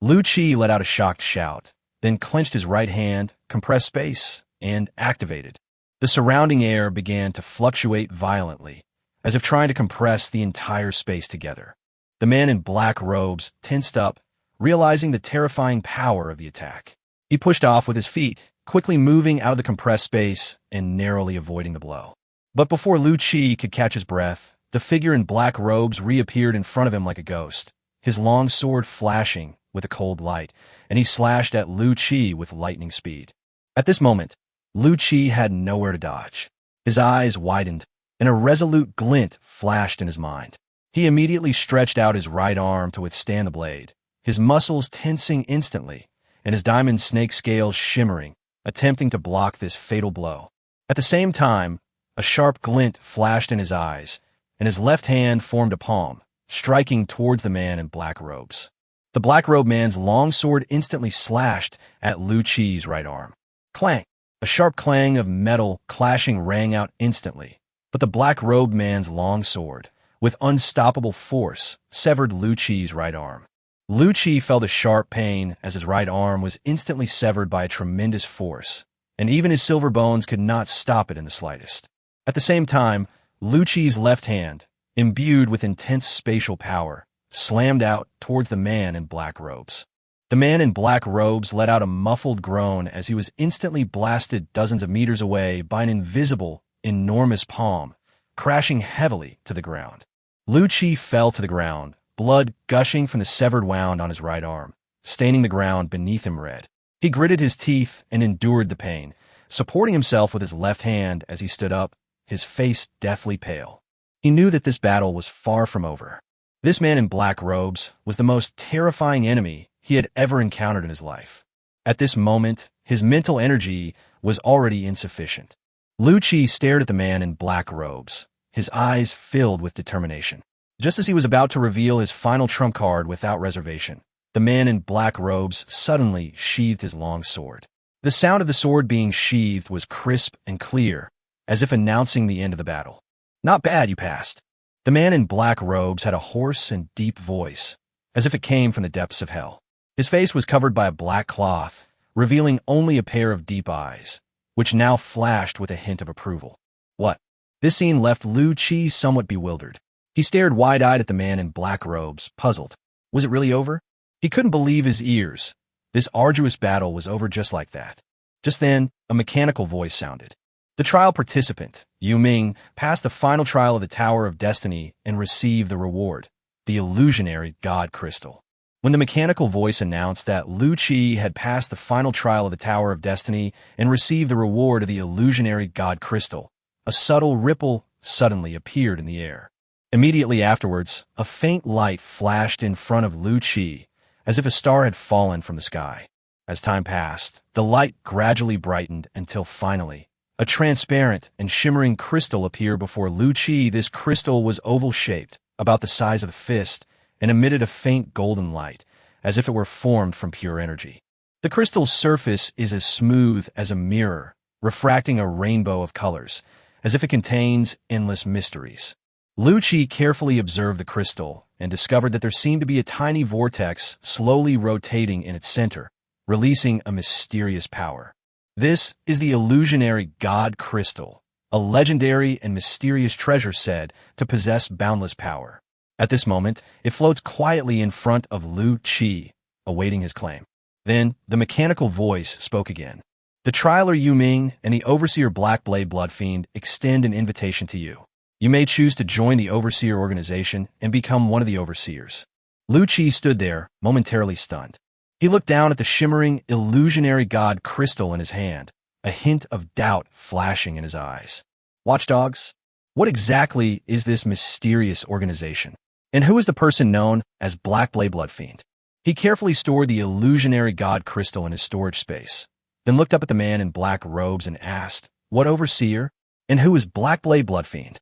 Lu Qi let out a shocked shout, then clenched his right hand, compressed space, and activated. The surrounding air began to fluctuate violently, as if trying to compress the entire space together. The man in black robes tensed up, realizing the terrifying power of the attack. He pushed off with his feet, quickly moving out of the compressed space and narrowly avoiding the blow. But before Lu Qi could catch his breath, the figure in black robes reappeared in front of him like a ghost, his long sword flashing with a cold light, and he slashed at Lu Qi with lightning speed. At this moment, Lu Qi had nowhere to dodge. His eyes widened, and a resolute glint flashed in his mind. He immediately stretched out his right arm to withstand the blade, his muscles tensing instantly, and his diamond snake scales shimmering, attempting to block this fatal blow. At the same time, a sharp glint flashed in his eyes, and his left hand formed a palm, striking towards the man in black robes. The black-robed man's long sword instantly slashed at Lu Qi's right arm. Clang! A sharp clang of metal clashing rang out instantly, but the black-robed man's long sword, with unstoppable force, severed Lu Qi's right arm. Lu Qi felt a sharp pain as his right arm was instantly severed by a tremendous force, and even his silver bones could not stop it in the slightest. At the same time, Lu Qi's left hand, imbued with intense spatial power, slammed out towards the man in black robes. The man in black robes let out a muffled groan as he was instantly blasted dozens of meters away by an invisible, enormous palm, crashing heavily to the ground. Lu Qi fell to the ground, blood gushing from the severed wound on his right arm, staining the ground beneath him red. He gritted his teeth and endured the pain, supporting himself with his left hand as he stood up, his face deathly pale. He knew that this battle was far from over. This man in black robes was the most terrifying enemy he had ever encountered in his life. At this moment, his mental energy was already insufficient. Lu Qi stared at the man in black robes, his eyes filled with determination. Just as he was about to reveal his final trump card without reservation, the man in black robes suddenly sheathed his long sword. The sound of the sword being sheathed was crisp and clear, as if announcing the end of the battle. "Not bad, you passed." The man in black robes had a hoarse and deep voice, as if it came from the depths of hell. His face was covered by a black cloth, revealing only a pair of deep eyes, which now flashed with a hint of approval. What? This scene left Lu Qi somewhat bewildered. He stared wide-eyed at the man in black robes, puzzled. Was it really over? He couldn't believe his ears. This arduous battle was over just like that. Just then, a mechanical voice sounded. The trial participant, Yu Ming, passed the final trial of the Tower of Destiny and received the reward, the illusionary God Crystal. When the mechanical voice announced that Lu Qi had passed the final trial of the Tower of Destiny and received the reward of the illusionary God Crystal, a subtle ripple suddenly appeared in the air. Immediately afterwards, a faint light flashed in front of Lu Qi, as if a star had fallen from the sky. As time passed, the light gradually brightened until finally, a transparent and shimmering crystal appeared before Lu Qi. This crystal was oval-shaped, about the size of a fist, and emitted a faint golden light, as if it were formed from pure energy. The crystal's surface is as smooth as a mirror, refracting a rainbow of colors, as if it contains endless mysteries. Lu Qi carefully observed the crystal and discovered that there seemed to be a tiny vortex slowly rotating in its center, releasing a mysterious power. This is the illusionary God Crystal, a legendary and mysterious treasure said to possess boundless power. At this moment, it floats quietly in front of Lu Qi, awaiting his claim. Then, the mechanical voice spoke again. The trialer Yu Ming and the overseer Blackblade Bloodfiend extend an invitation to you. You may choose to join the overseer organization and become one of the overseers. Lu Qi stood there, momentarily stunned. He looked down at the shimmering, illusionary God Crystal in his hand, a hint of doubt flashing in his eyes. Watchdogs? What exactly is this mysterious organization? And who is the person known as Blackblade Bloodfiend? He carefully stored the illusionary God Crystal in his storage space, then looked up at the man in black robes and asked, "What overseer? And who is Blackblade Bloodfiend?"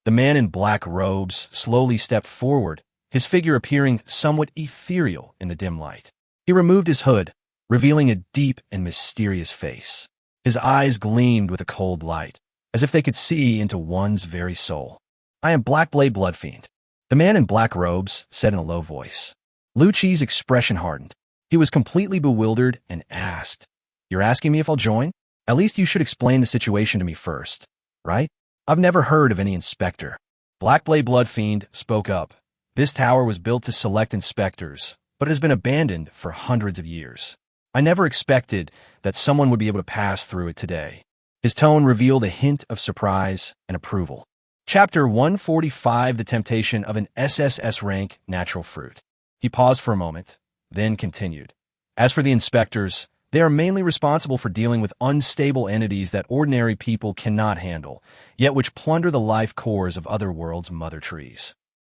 The man in black robes slowly stepped forward, his figure appearing somewhat ethereal in the dim light. He removed his hood, revealing a deep and mysterious face. His eyes gleamed with a cold light, as if they could see into one's very soul. "I am Blackblade Bloodfiend," the man in black robes said in a low voice. Lu Qi's expression hardened. He was completely bewildered and asked, "You're asking me if I'll join? At least you should explain the situation to me first, right? I've never heard of any inspector." Blackblade Bloodfiend spoke up. "This tower was built to select inspectors, but it has been abandoned for hundreds of years. I never expected that someone would be able to pass through it today." His tone revealed a hint of surprise and approval. Chapter 145, The Temptation of an SSS Rank Natural Fruit. He paused for a moment, then continued. "As for the inspectors, They are mainly responsible for dealing with unstable entities that ordinary people cannot handle, yet which plunder the life cores of other worlds' mother trees.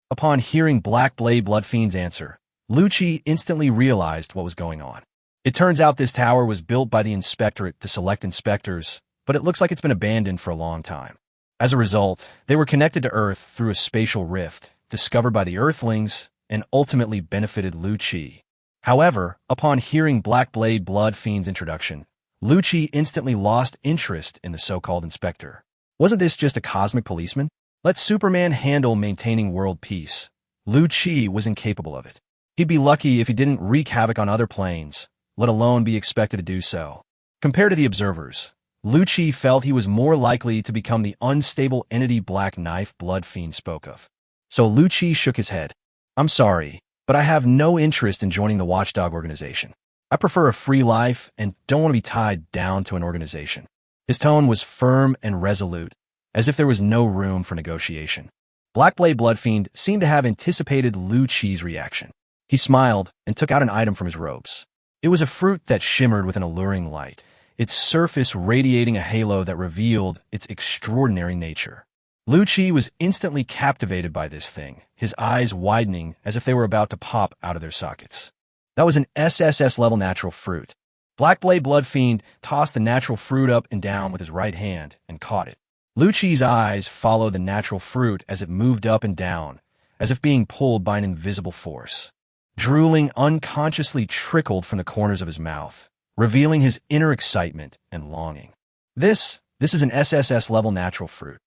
Upon hearing Black Blade Bloodfiend's answer, Lucci instantly realized what was going on. It turns out this tower was built by the Inspectorate to select inspectors, but it looks like it's been abandoned for a long time. As a result, they were connected to Earth through a spatial rift, discovered by the Earthlings, and ultimately benefited Lucci. However, upon hearing Black Blade Bloodfiend's introduction, Lucci instantly lost interest in the so-called inspector. Wasn't this just a cosmic policeman? Let Superman handle maintaining world peace. Lucci was incapable of it. He'd be lucky if he didn't wreak havoc on other planes, let alone be expected to do so. Compared to the observers, Lucci felt he was more likely to become the unstable entity Black Knife Bloodfiend spoke of. So Lucci shook his head. I'm sorry, but I have no interest in joining the Watchdog organization. I prefer a free life and don't want to be tied down to an organization. His tone was firm and resolute, as if there was no room for negotiation. Black Blade Bloodfiend seemed to have anticipated Lucci's reaction. He smiled and took out an item from his robes. It was a fruit that shimmered with an alluring light, its surface radiating a halo that revealed its extraordinary nature. Lucci was instantly captivated by this thing, his eyes widening as if they were about to pop out of their sockets. That was an SSS-level natural fruit. Black Blade Bloodfiend tossed the natural fruit up and down with his right hand and caught it. Lucci's eyes followed the natural fruit as it moved up and down, as if being pulled by an invisible force. Drooling unconsciously trickled from the corners of his mouth, revealing his inner excitement and longing. This is an SSS-level natural fruit.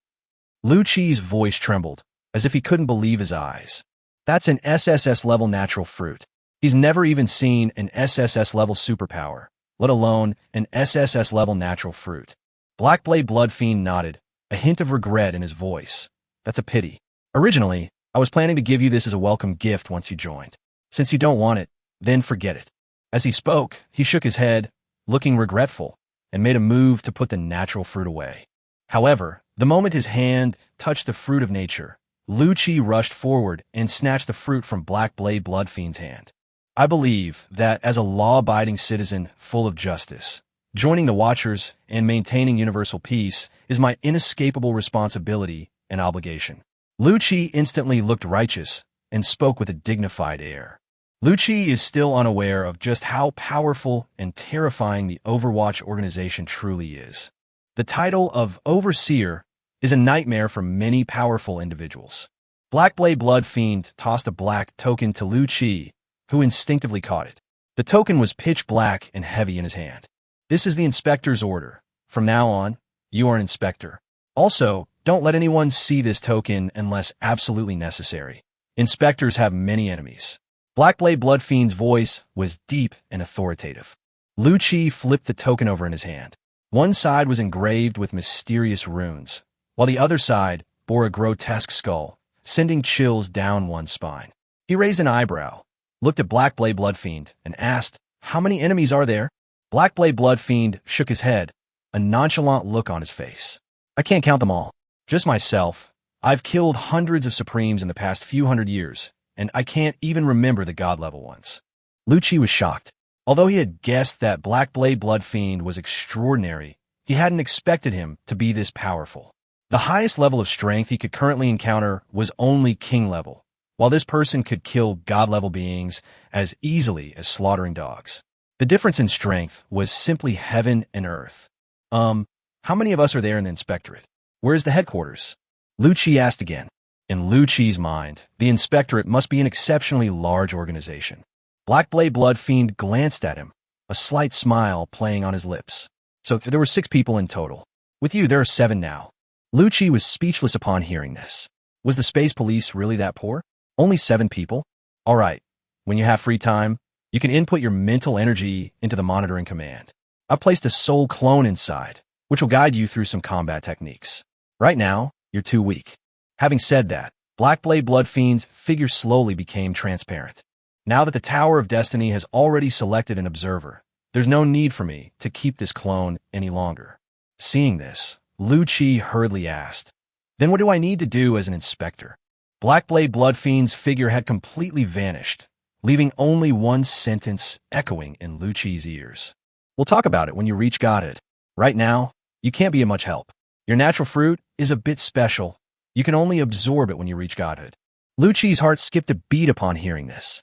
Lucci's voice trembled, as if he couldn't believe his eyes. That's an SSS-level natural fruit. He's never even seen an SSS-level superpower, let alone an SSS-level natural fruit. Black Blade Bloodfiend nodded, a hint of regret in his voice. That's a pity. Originally, I was planning to give you this as a welcome gift once you joined. Since you don't want it, then forget it. As he spoke, he shook his head, looking regretful, and made a move to put the natural fruit away. However, the moment his hand touched the fruit of nature, Lucci rushed forward and snatched the fruit from Black Blade Bloodfiend's hand. I believe that as a law-abiding citizen full of justice, joining the Watchers and maintaining universal peace is my inescapable responsibility and obligation. Lucci instantly looked righteous and spoke with a dignified air. Lucci is still unaware of just how powerful and terrifying the Overwatch organization truly is. The title of Overseer is a nightmare for many powerful individuals. Black Blade Bloodfiend tossed a black token to Lucci, who instinctively caught it. The token was pitch black and heavy in his hand. This is the inspector's order. From now on, you are an inspector. Also, don't let anyone see this token unless absolutely necessary. Inspectors have many enemies. Black Blade Bloodfiend's voice was deep and authoritative. Lucci flipped the token over in his hand. One side was engraved with mysterious runes, while the other side bore a grotesque skull, sending chills down one's spine. He raised an eyebrow, looked at Black Blade Bloodfiend, and asked, "How many enemies are there?" Black Blade Bloodfiend shook his head, a nonchalant look on his face. "I can't count them all. Just myself. I've killed hundreds of Supremes in the past few hundred years, and I can't even remember the god-level ones." Lucci was shocked. Although he had guessed that Black Blade Bloodfiend was extraordinary, he hadn't expected him to be this powerful. The highest level of strength he could currently encounter was only king level, while this person could kill god-level beings as easily as slaughtering dogs. The difference in strength was simply heaven and earth. How many of us are there in the inspectorate? Where's the headquarters? Lucci asked again. In Lucci's mind, the inspectorate must be an exceptionally large organization. Black Blade Bloodfiend glanced at him, a slight smile playing on his lips. So there were 6 people in total. With you, there are 7 now. Lucci was speechless upon hearing this. Was the space police really that poor? Only 7 people? All right. When you have free time, you can input your mental energy into the monitoring command. I've placed a soul clone inside, which will guide you through some combat techniques. Right now, you're too weak. Having said that, Black Blade Bloodfiend's figure slowly became transparent. Now that the Tower of Destiny has already selected an observer, there's no need for me to keep this clone any longer. Seeing this, Lucci hurriedly asked, "Then what do I need to do as an inspector?" Black Blade Bloodfiend's figure had completely vanished, leaving only one sentence echoing in Lucci's ears. We'll talk about it when you reach godhood. Right now, you can't be of much help. Your natural fruit is a bit special. You can only absorb it when you reach godhood. Lu Chi's heart skipped a beat upon hearing this.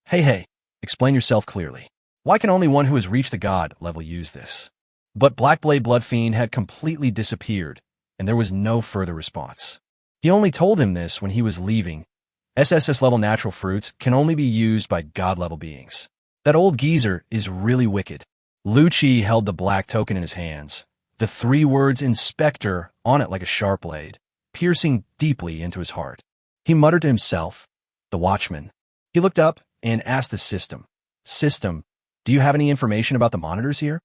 Hey, explain yourself clearly. Why can only one who has reached the god level use this? But Blackblade Bloodfiend had completely disappeared, and there was no further response. He only told him this when he was leaving. SSS-level natural fruits can only be used by god-level beings. That old geezer is really wicked. Lu Chi held the black token in his hands, the 3 words Inspector on it like a sharp blade, piercing deeply into his heart. He muttered to himself, the watchman. He looked up and asked the system, do you have any information about the monitors here?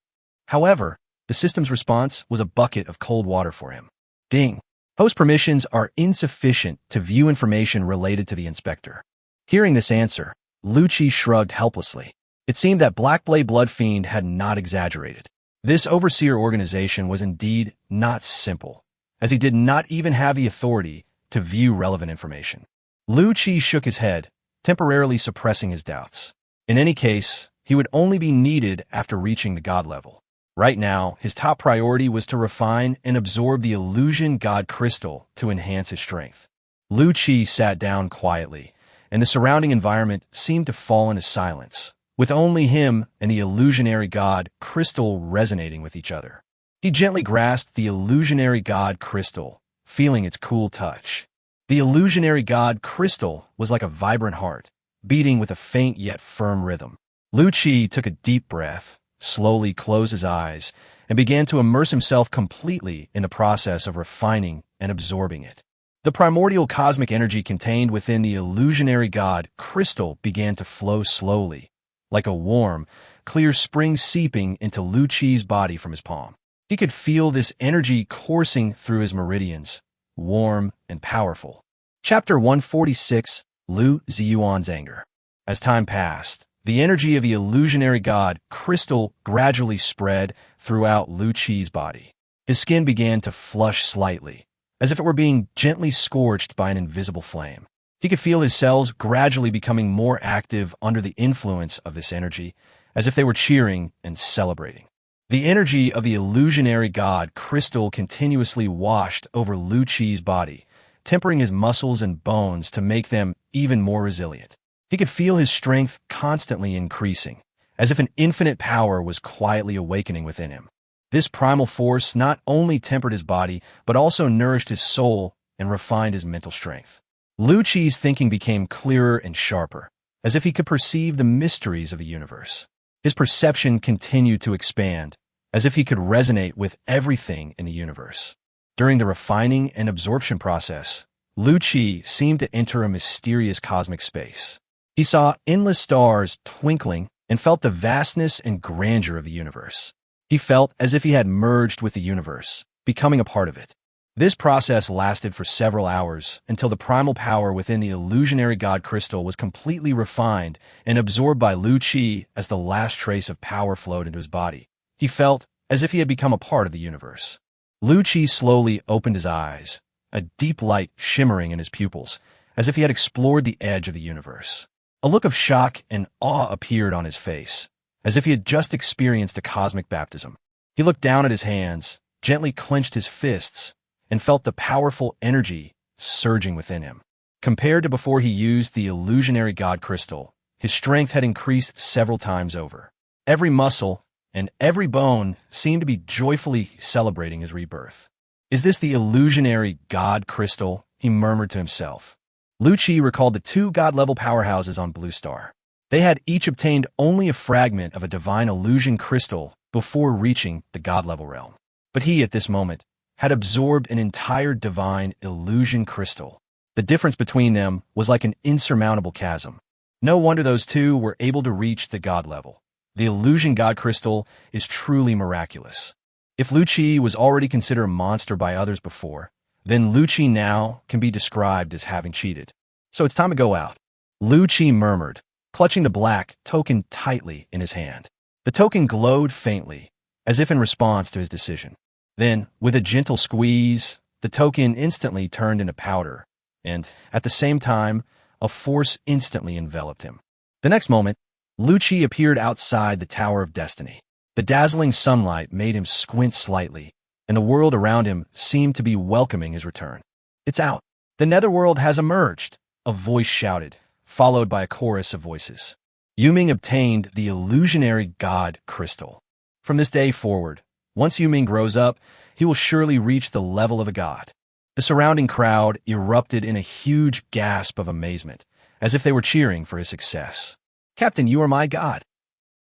However, the system's response was a bucket of cold water for him. Ding. Host permissions are insufficient to view information related to the inspector. Hearing this answer, Lu Chi shrugged helplessly. It seemed that Blackblade Bloodfiend had not exaggerated. This overseer organization was indeed not simple, as he did not even have the authority to view relevant information. Lu Chi shook his head, temporarily suppressing his doubts. In any case, he would only be needed after reaching the god level. Right now, his top priority was to refine and absorb the illusion god crystal to enhance his strength. Lu Chi sat down quietly, and the surrounding environment seemed to fall into silence, with only him and the illusionary god crystal resonating with each other. He gently grasped the illusionary god crystal, feeling its cool touch. The illusionary god crystal was like a vibrant heart, beating with a faint yet firm rhythm. Lu Chi took a deep breath, slowly closed his eyes, and began to immerse himself completely in the process of refining and absorbing it. The primordial cosmic energy contained within the illusionary god crystal began to flow slowly, like a warm, clear spring seeping into Lu Chi's body from his palm. He could feel this energy coursing through his meridians, warm and powerful. Chapter 146, Lu Ziyuan's Anger. As time passed, the energy of the illusionary god crystal gradually spread throughout Lu Chi's body. His skin began to flush slightly, as if it were being gently scorched by an invisible flame. He could feel his cells gradually becoming more active under the influence of this energy, as if they were cheering and celebrating. The energy of the illusionary god crystal continuously washed over Lu Chi's body, tempering his muscles and bones to make them even more resilient. He could feel his strength constantly increasing, as if an infinite power was quietly awakening within him. This primal force not only tempered his body, but also nourished his soul and refined his mental strength. Lu Chi's thinking became clearer and sharper, as if he could perceive the mysteries of the universe. His perception continued to expand, as if he could resonate with everything in the universe. During the refining and absorption process, Lu Chi seemed to enter a mysterious cosmic space. He saw endless stars twinkling and felt the vastness and grandeur of the universe. He felt as if he had merged with the universe, becoming a part of it. This process lasted for several hours until the primal power within the illusionary god crystal was completely refined and absorbed by Lu Chi as the last trace of power flowed into his body. He felt as if he had become a part of the universe. Lu Chi slowly opened his eyes, a deep light shimmering in his pupils, as if he had explored the edge of the universe. A look of shock and awe appeared on his face, as if he had just experienced a cosmic baptism. He looked down at his hands, gently clenched his fists, and felt the powerful energy surging within him. Compared to before he used the illusionary god crystal, his strength had increased several times over. Every muscle and every bone seemed to be joyfully celebrating his rebirth. Is this the illusionary god crystal? He murmured to himself. Lu Chi recalled the 2 god-level powerhouses on Blue Star. They had each obtained only a fragment of a divine illusion crystal before reaching the god-level realm. But he, at this moment, had absorbed an entire divine illusion crystal. The difference between them was like an insurmountable chasm. No wonder those 2 were able to reach the god level. The illusion god crystal is truly miraculous. If Lu Chi was already considered a monster by others before, then Lu Chi now can be described as having cheated. So it's time to go out. Lu Chi murmured, clutching the black token tightly in his hand. The token glowed faintly, as if in response to his decision. Then, with a gentle squeeze, the token instantly turned into powder, and, at the same time, a force instantly enveloped him. The next moment, Lu Chi appeared outside the Tower of Destiny. The The dazzling sunlight made him squint slightly, and the world around him seemed to be welcoming his return. "It's out. The netherworld has emerged," a voice shouted, followed by a chorus of voices. Yuming obtained the illusionary god crystal. From this day forward, once Yuming grows up, he will surely reach the level of a god. The surrounding crowd erupted in a huge gasp of amazement, as if they were cheering for his success. "Captain, you are my god,"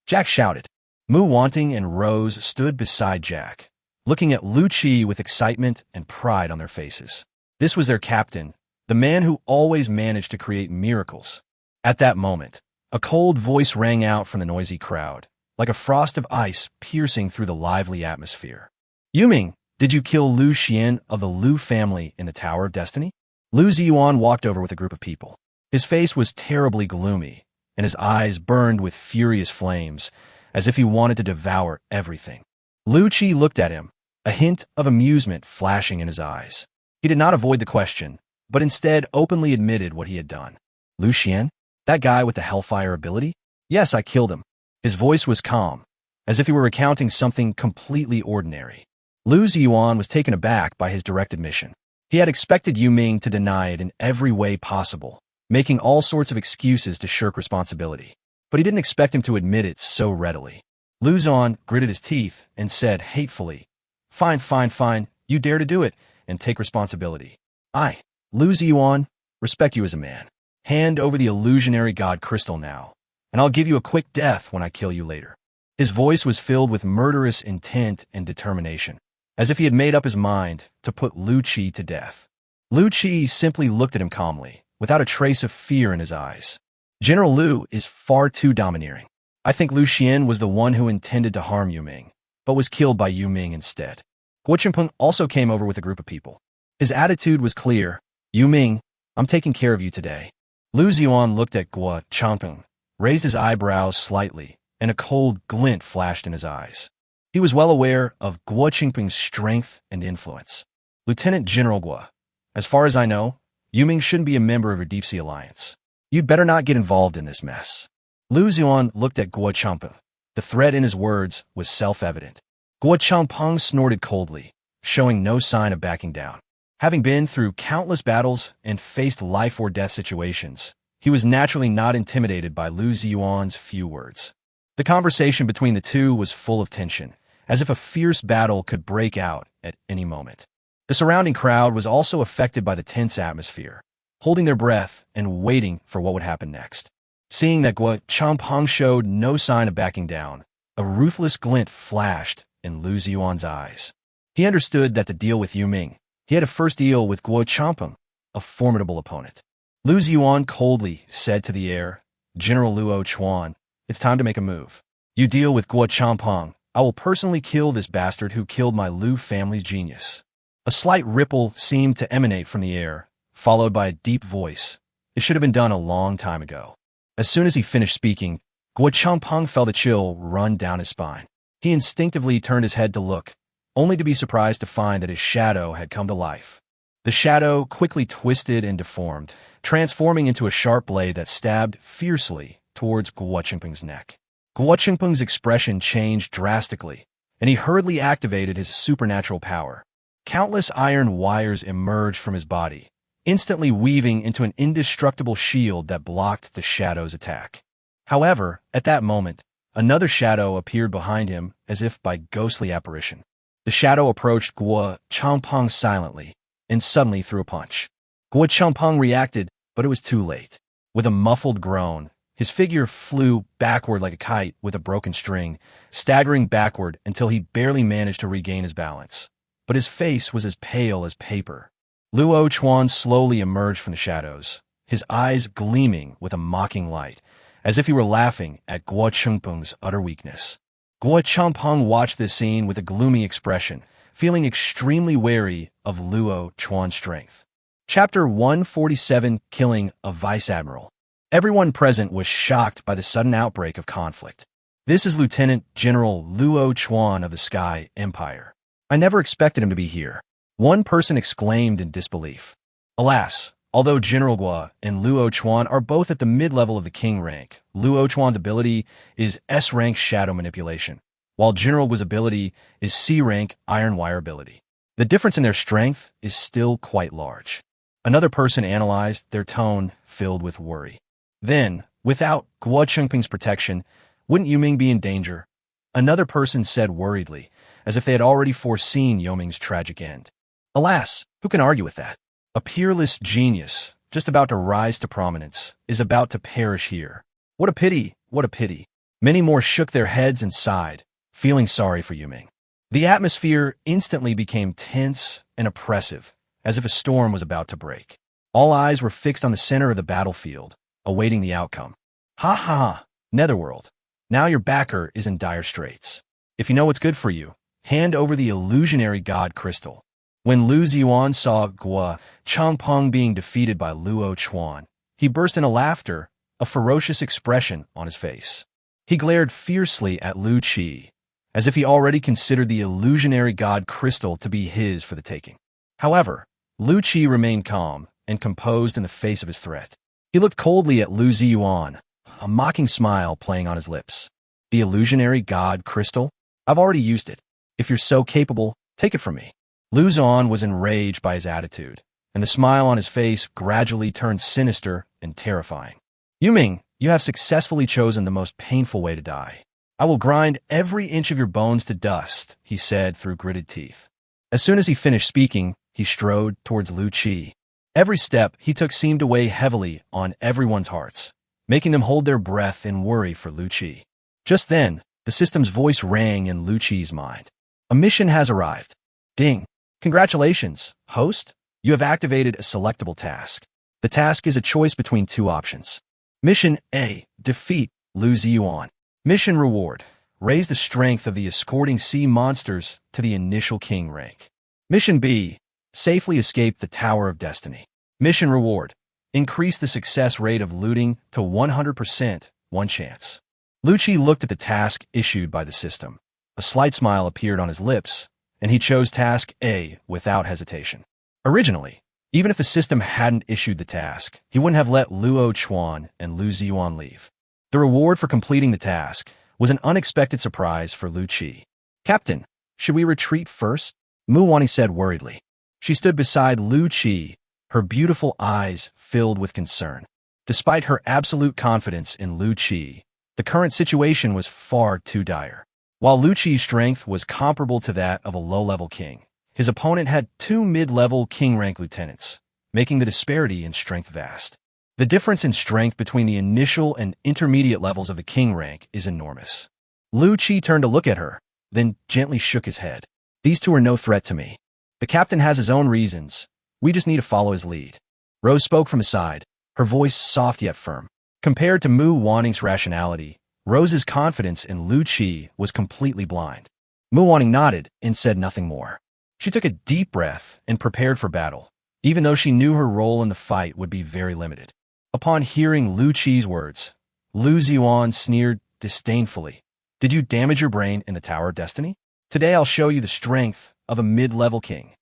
Jack shouted. Mu Wanting and Rose stood beside Jack, looking at Lu Chi with excitement and pride on their faces. This was their captain, the man who always managed to create miracles. At that moment, a cold voice rang out from the noisy crowd, like a frost of ice piercing through the lively atmosphere. "Yuming, did you kill Lu Xian of the Lu family in the Tower of Destiny?" Lu Ziyuan walked over with a group of people. His face was terribly gloomy, and his eyes burned with furious flames, as if he wanted to devour everything. Lu Chi looked at him, a hint of amusement flashing in his eyes. He did not avoid the question, but instead openly admitted what he had done. "Lu Xian? That guy with the Hellfire ability? Yes, I killed him." His voice was calm, as if he were recounting something completely ordinary. Lu Ziyuan was taken aback by his direct admission. He had expected Yuming to deny it in every way possible, making all sorts of excuses to shirk responsibility. But he didn't expect him to admit it so readily. Lu Ziyuan gritted his teeth and said hatefully, Fine, you dare to do it, and take responsibility. I, Lu Ziyuan, respect you as a man. Hand over the illusionary god crystal now, and I'll give you a quick death when I kill you later." His voice was filled with murderous intent and determination, as if he had made up his mind to put Lu Chi to death. Lu Chi simply looked at him calmly, without a trace of fear in his eyes. "General Lu is far too domineering. I think Lu Xian was the one who intended to harm Yuming, but was killed by Yuming instead." Guo Chengpeng also came over with a group of people. His attitude was clear. "Yuming, I'm taking care of you today." Lu Ziyuan looked at Guo Chengpeng, raised his eyebrows slightly, and a cold glint flashed in his eyes. He was well aware of Guo Chengpeng's strength and influence. "Lieutenant General Guo, as far as I know, Yuming shouldn't be a member of your Deep Sea Alliance. You'd better not get involved in this mess." Lu Ziyuan looked at Guo Chengpeng. The threat in his words was self-evident. Guo Chengpeng snorted coldly, showing no sign of backing down. Having been through countless battles and faced life-or-death situations, he was naturally not intimidated by Lu Ziyuan's few words. The conversation between the two was full of tension, as if a fierce battle could break out at any moment. The surrounding crowd was also affected by the tense atmosphere, holding their breath and waiting for what would happen next. Seeing that Guo Chengpeng showed no sign of backing down, a ruthless glint flashed in Lu Ziyuan's eyes. He understood that to deal with Yuming, he had to first deal with Guo Chengpeng, a formidable opponent. Lu Ziyuan coldly said to the air, "General Luo Chuan, it's time to make a move. You deal with Guo Chengpeng, I will personally kill this bastard who killed my Lu family's genius." A slight ripple seemed to emanate from the air, followed by a deep voice. It should have been done a long time ago. As soon as he finished speaking, Guo Chengpeng felt a chill run down his spine. He instinctively turned his head to look, only to be surprised to find that his shadow had come to life. The shadow quickly twisted and deformed, transforming into a sharp blade that stabbed fiercely towards Guo Chengpeng's neck. Guo Chengpeng's expression changed drastically, and he hurriedly activated his supernatural power. Countless iron wires emerged from his body, instantly weaving into an indestructible shield that blocked the shadow's attack. However, at that moment, another shadow appeared behind him as if by ghostly apparition. The shadow approached Guo Chengpeng silently and suddenly threw a punch. Guo Chengpeng reacted, but it was too late. With a muffled groan, his figure flew backward like a kite with a broken string, staggering backward until he barely managed to regain his balance. But his face was as pale as paper. Luo Chuan slowly emerged from the shadows, his eyes gleaming with a mocking light, as if he were laughing at Guo Chengpeng's utter weakness. Guo Chengpeng watched this scene with a gloomy expression, feeling extremely wary of Luo Chuan's strength. Chapter 147, Killing a Vice Admiral. Everyone present was shocked by the sudden outbreak of conflict. "This is Lieutenant General Luo Chuan of the Sky Empire. I never expected him to be here," one person exclaimed in disbelief. Alas, although General Guo and Luo Chuan are both at the mid-level of the king rank, Luo Chuan's ability is S-rank shadow manipulation, while General Gu's ability is C-rank Iron Wire ability. The difference in their strength is still quite large. Another person analyzed, their tone filled with worry. Then, without Guo Chengping's protection, wouldn't Yuming be in danger? Another person said worriedly, as if they had already foreseen Yuming's tragic end. Alas, who can argue with that? A peerless genius, just about to rise to prominence, is about to perish here. What a pity, what a pity. Many more shook their heads and sighed, feeling sorry for Yuming. The atmosphere instantly became tense and oppressive, as if a storm was about to break. All eyes were fixed on the center of the battlefield, awaiting the outcome. Ha ha ha, Netherworld. Now your backer is in dire straits. If you know what's good for you, hand over the illusionary god crystal. When Lu Ziyuan saw Guo Changpeng being defeated by Luo Chuan, he burst into laughter, a ferocious expression on his face. He glared fiercely at Lu Qi, as if he already considered the illusionary god crystal to be his for the taking. However, Lu Qi remained calm and composed in the face of his threat. He looked coldly at Lu Ziyuan, a mocking smile playing on his lips. The illusionary god crystal? I've already used it. If you're so capable, take it from me. Lu Ziyuan was enraged by his attitude, and the smile on his face gradually turned sinister and terrifying. Yuming, you have successfully chosen the most painful way to die. I will grind every inch of your bones to dust, he said through gritted teeth. As soon as he finished speaking, he strode towards Lu Qi. Every step he took seemed to weigh heavily on everyone's hearts, making them hold their breath in worry for Lu Qi. Just then, the system's voice rang in Lu Qi's mind. A mission has arrived. Ding. Congratulations, host. You have activated a selectable task. The task is a choice between two options. Mission A. Defeat Lu Ziyuan. Mission reward. Raise the strength of the escorting sea monsters to the initial king rank. Mission B. Safely escape the Tower of Destiny. Mission reward. Increase the success rate of looting to 100%, one chance. Lu Qi looked at the task issued by the system. A slight smile appeared on his lips, and he chose task A without hesitation. Originally, even if the system hadn't issued the task, he wouldn't have let Luo Chuan and Lu Ziyuan leave. The reward for completing the task was an unexpected surprise for Lu Qi. Captain, should we retreat first? Mu Wani said worriedly. She stood beside Lu Qi, her beautiful eyes filled with concern. Despite her absolute confidence in Lu Qi, the current situation was far too dire. While Lu Qi's strength was comparable to that of a low-level king, his opponent had two mid-level king-rank lieutenants, making the disparity in strength vast. The difference in strength between the initial and intermediate levels of the king rank is enormous. Lu Qi turned to look at her, then gently shook his head. These two are no threat to me. The captain has his own reasons. We just need to follow his lead. Rose spoke from his side, her voice soft yet firm. Compared to Mu Waning's rationality, Rose's confidence in Lu Qi was completely blind. Mu Waning nodded and said nothing more. She took a deep breath and prepared for battle, even though she knew her role in the fight would be very limited. Upon hearing Lu Qi's words, Lu Ziyuan sneered disdainfully. Did you damage your brain in the Tower of Destiny? Today I'll show you the strength of a mid-level king.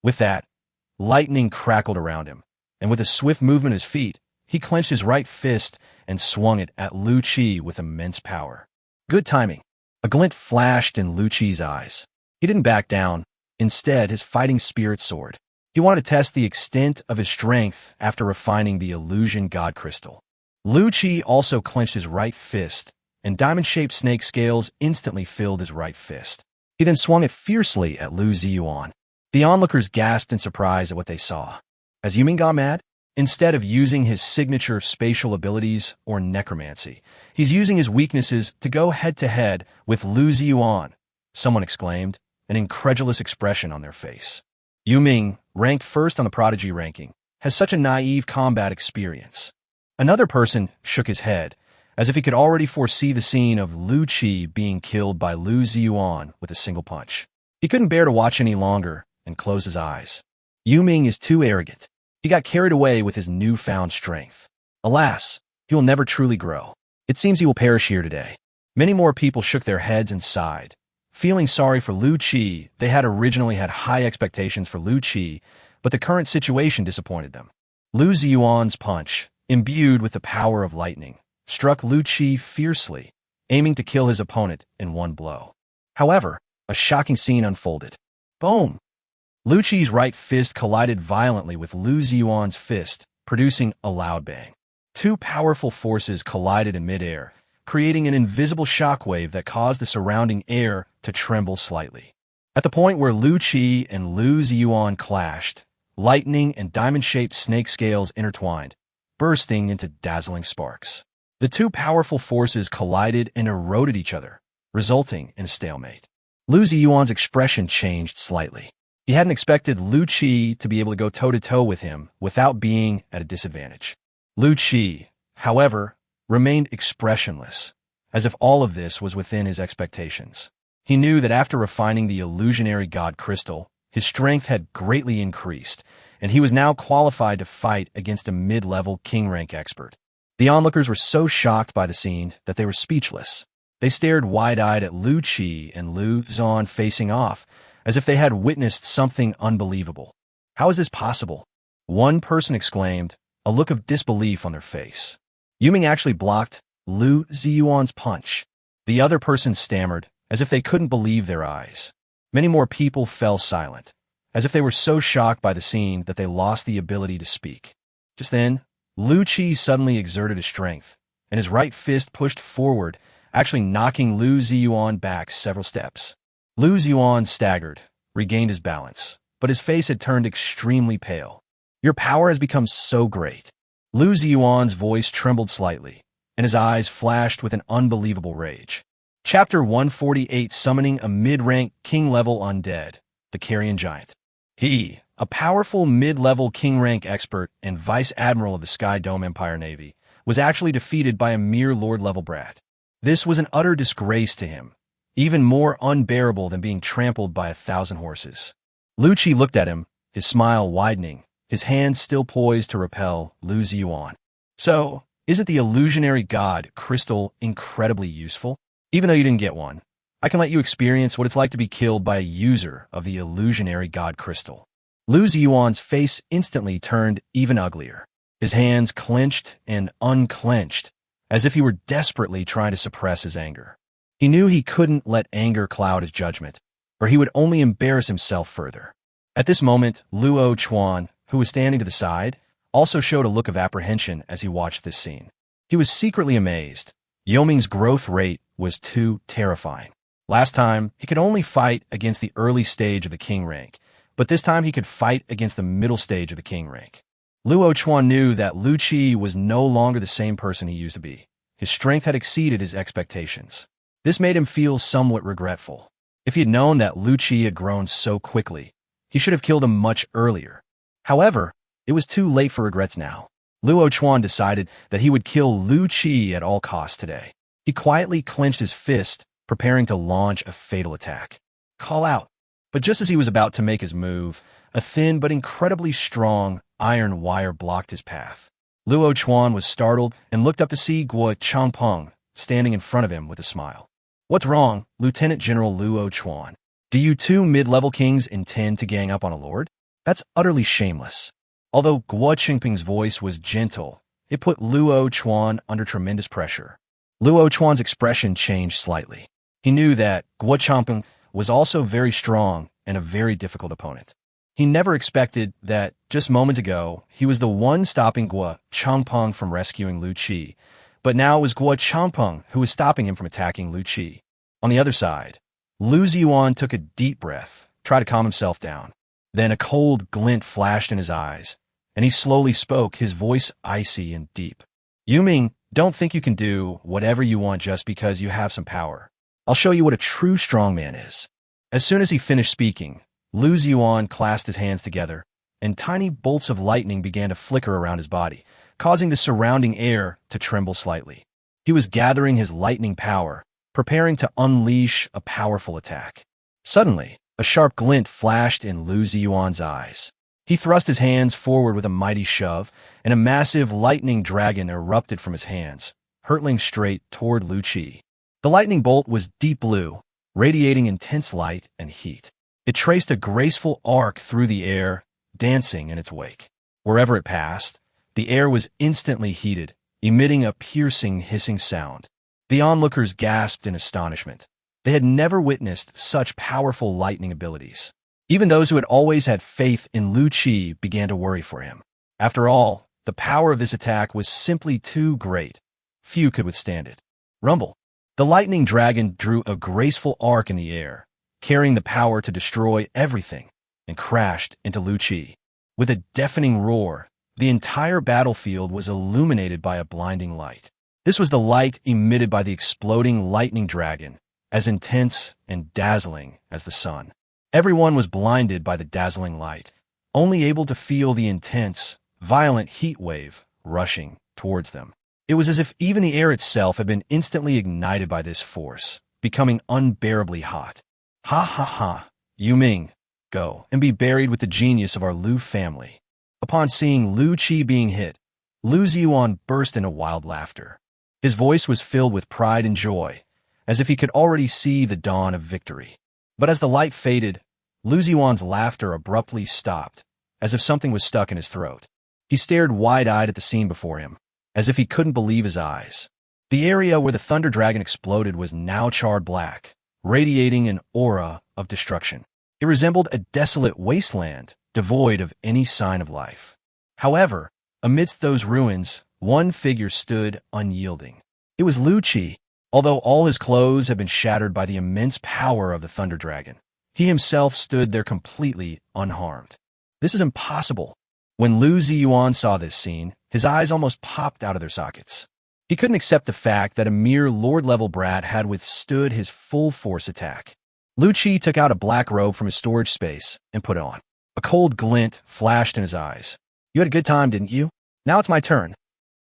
With that, lightning crackled around him, and with a swift movement of his feet, he clenched his right fist and swung it at Lu Qi with immense power. Good timing. A glint flashed in Lu Qi's eyes. He didn't back down. Instead, his fighting spirit soared. He wanted to test the extent of his strength after refining the illusion god crystal. Lu Qi also clenched his right fist, and diamond-shaped snake scales instantly filled his right fist. He then swung it fiercely at Lu Ziyuan. The onlookers gasped in surprise at what they saw. Has Yuming gone mad? Instead of using his signature spatial abilities or necromancy, he's using his weaknesses to go head-to-head with Lu Ziyuan, someone exclaimed, an incredulous expression on their face. Yuming, ranked first on the prodigy ranking, has such a naive combat experience. Another person shook his head, as if he could already foresee the scene of Lu Qi being killed by Lu Ziyuan with a single punch. He couldn't bear to watch any longer and closed his eyes. Yuming is too arrogant. He got carried away with his newfound strength. Alas, he will never truly grow. It seems he will perish here today. Many more people shook their heads and sighed. Feeling sorry for Lu Qi, they had originally had high expectations for Lu Qi, but the current situation disappointed them. Lu Ziyuan's punch, imbued with the power of lightning, struck Lu Qi fiercely, aiming to kill his opponent in one blow. However, a shocking scene unfolded. Boom! Lu Qi's right fist collided violently with Lu Ziyuan's fist, producing a loud bang. Two powerful forces collided in midair, creating an invisible shockwave that caused the surrounding air to tremble slightly. At the point where Lu Qi and Lu Ziyuan clashed, lightning and diamond-shaped snake scales intertwined, bursting into dazzling sparks. The two powerful forces collided and eroded each other, resulting in a stalemate. Lu Ziyuan's expression changed slightly. He hadn't expected Lu Qi to be able to go toe-to-toe with him without being at a disadvantage. Lu Qi, however, remained expressionless, as if all of this was within his expectations. He knew that after refining the illusionary god crystal, his strength had greatly increased, and he was now qualified to fight against a mid-level king-rank expert. The onlookers were so shocked by the scene that they were speechless. They stared wide-eyed at Lu Qi and Lu Zan facing off, as if they had witnessed something unbelievable. How is this possible? One person exclaimed, a look of disbelief on their face. Yuming actually blocked Lu Ziyuan's punch. The other person stammered, as if they couldn't believe their eyes. Many more people fell silent, as if they were so shocked by the scene that they lost the ability to speak. Just then, Lu Qi suddenly exerted his strength, and his right fist pushed forward, actually knocking Lu Ziyuan back several steps. Lu Ziyuan staggered, regained his balance, but his face had turned extremely pale. Your power has become so great. Lu Ziyuan's voice trembled slightly, and his eyes flashed with an unbelievable rage. Chapter 148, Summoning a Mid-Rank King-Level Undead, the Carrion Giant. He, a powerful mid-level king-rank expert and vice admiral of the Sky Dome Empire Navy, was actually defeated by a mere lord-level brat. This was an utter disgrace to him, even more unbearable than being trampled by 1,000 horses. Lu Qi looked at him, his smile widening, his hands still poised to repel Lu Ziyuan. So, isn't the illusionary god crystal incredibly useful? Even though you didn't get one, I can let you experience what it's like to be killed by a user of the illusionary god crystal. Lu Ziyuan's face instantly turned even uglier. His hands clenched and unclenched, as if he were desperately trying to suppress his anger. He knew he couldn't let anger cloud his judgment, or he would only embarrass himself further. At this moment, Luo Chuan, who was standing to the side, also showed a look of apprehension as he watched this scene. He was secretly amazed. Yoming's growth rate was too terrifying. Last time, he could only fight against the early stage of the king rank, but this time he could fight against the middle stage of the king rank. Luo Chuan knew that Lu Qi was no longer the same person he used to be. His strength had exceeded his expectations. This made him feel somewhat regretful. If he had known that Lu Qi had grown so quickly, he should have killed him much earlier. However, it was too late for regrets now. Luo Chuan decided that he would kill Lu Qi at all costs today. He quietly clenched his fist, preparing to launch a fatal attack. Call out. But just as he was about to make his move, a thin but incredibly strong iron wire blocked his path. Luo Chuan was startled and looked up to see Guo Changpeng standing in front of him with a smile. What's wrong, Lieutenant General Luo Chuan? Do you two mid-level kings intend to gang up on a lord? That's utterly shameless. Although Guo Changpeng's voice was gentle, it put Luo Chuan under tremendous pressure. Luo Chuan's expression changed slightly. He knew that Guo Changpeng was also very strong and a very difficult opponent. He never expected that, just moments ago, he was the one stopping Guo Changpeng from rescuing Lu Qi, but now it was Guo Changpeng who was stopping him from attacking Lu Qi. On the other side, Lu Ziyuan took a deep breath, tried to calm himself down. Then a cold glint flashed in his eyes, and he slowly spoke, his voice icy and deep. Yuming, don't think you can do whatever you want just because you have some power. I'll show you what a true strongman is. As soon as he finished speaking, Lu Ziyuan clasped his hands together, and tiny bolts of lightning began to flicker around his body, causing the surrounding air to tremble slightly. He was gathering his lightning power, preparing to unleash a powerful attack. Suddenly, a sharp glint flashed in Lu Ziyuan's eyes. He thrust his hands forward with a mighty shove, and a massive lightning dragon erupted from his hands, hurtling straight toward Lu Qi. The lightning bolt was deep blue, radiating intense light and heat. It traced a graceful arc through the air, dancing in its wake. Wherever it passed, the air was instantly heated, emitting a piercing hissing sound. The onlookers gasped in astonishment. They had never witnessed such powerful lightning abilities. Even those who had always had faith in Lu Qi began to worry for him. After all, the power of this attack was simply too great. Few could withstand it. Rumble. The lightning dragon drew a graceful arc in the air, carrying the power to destroy everything, and crashed into Lu Qi. With a deafening roar, the entire battlefield was illuminated by a blinding light. This was the light emitted by the exploding lightning dragon, as intense and dazzling as the sun. Everyone was blinded by the dazzling light, only able to feel the intense, violent heat wave rushing towards them. It was as if even the air itself had been instantly ignited by this force, becoming unbearably hot. Ha ha ha, Yu Ming, go and be buried with the genius of our Lu family. Upon seeing Lu Qi being hit, Lu Ziyuan burst into wild laughter. His voice was filled with pride and joy, as if he could already see the dawn of victory. But as the light faded, Lu Ziyuan's laughter abruptly stopped, as if something was stuck in his throat. He stared wide-eyed at the scene before him, as if he couldn't believe his eyes. The area where the thunder dragon exploded was now charred black, radiating an aura of destruction. It resembled a desolate wasteland, devoid of any sign of life. However, amidst those ruins, one figure stood unyielding. It was Lu Qi. Although all his clothes had been shattered by the immense power of the thunder dragon, he himself stood there completely unharmed. This is impossible. When Lu Ziyuan saw this scene, his eyes almost popped out of their sockets. He couldn't accept the fact that a mere Lord-level brat had withstood his full-force attack. Lu Qi took out a black robe from his storage space and put it on. A cold glint flashed in his eyes. You had a good time, didn't you? Now it's my turn.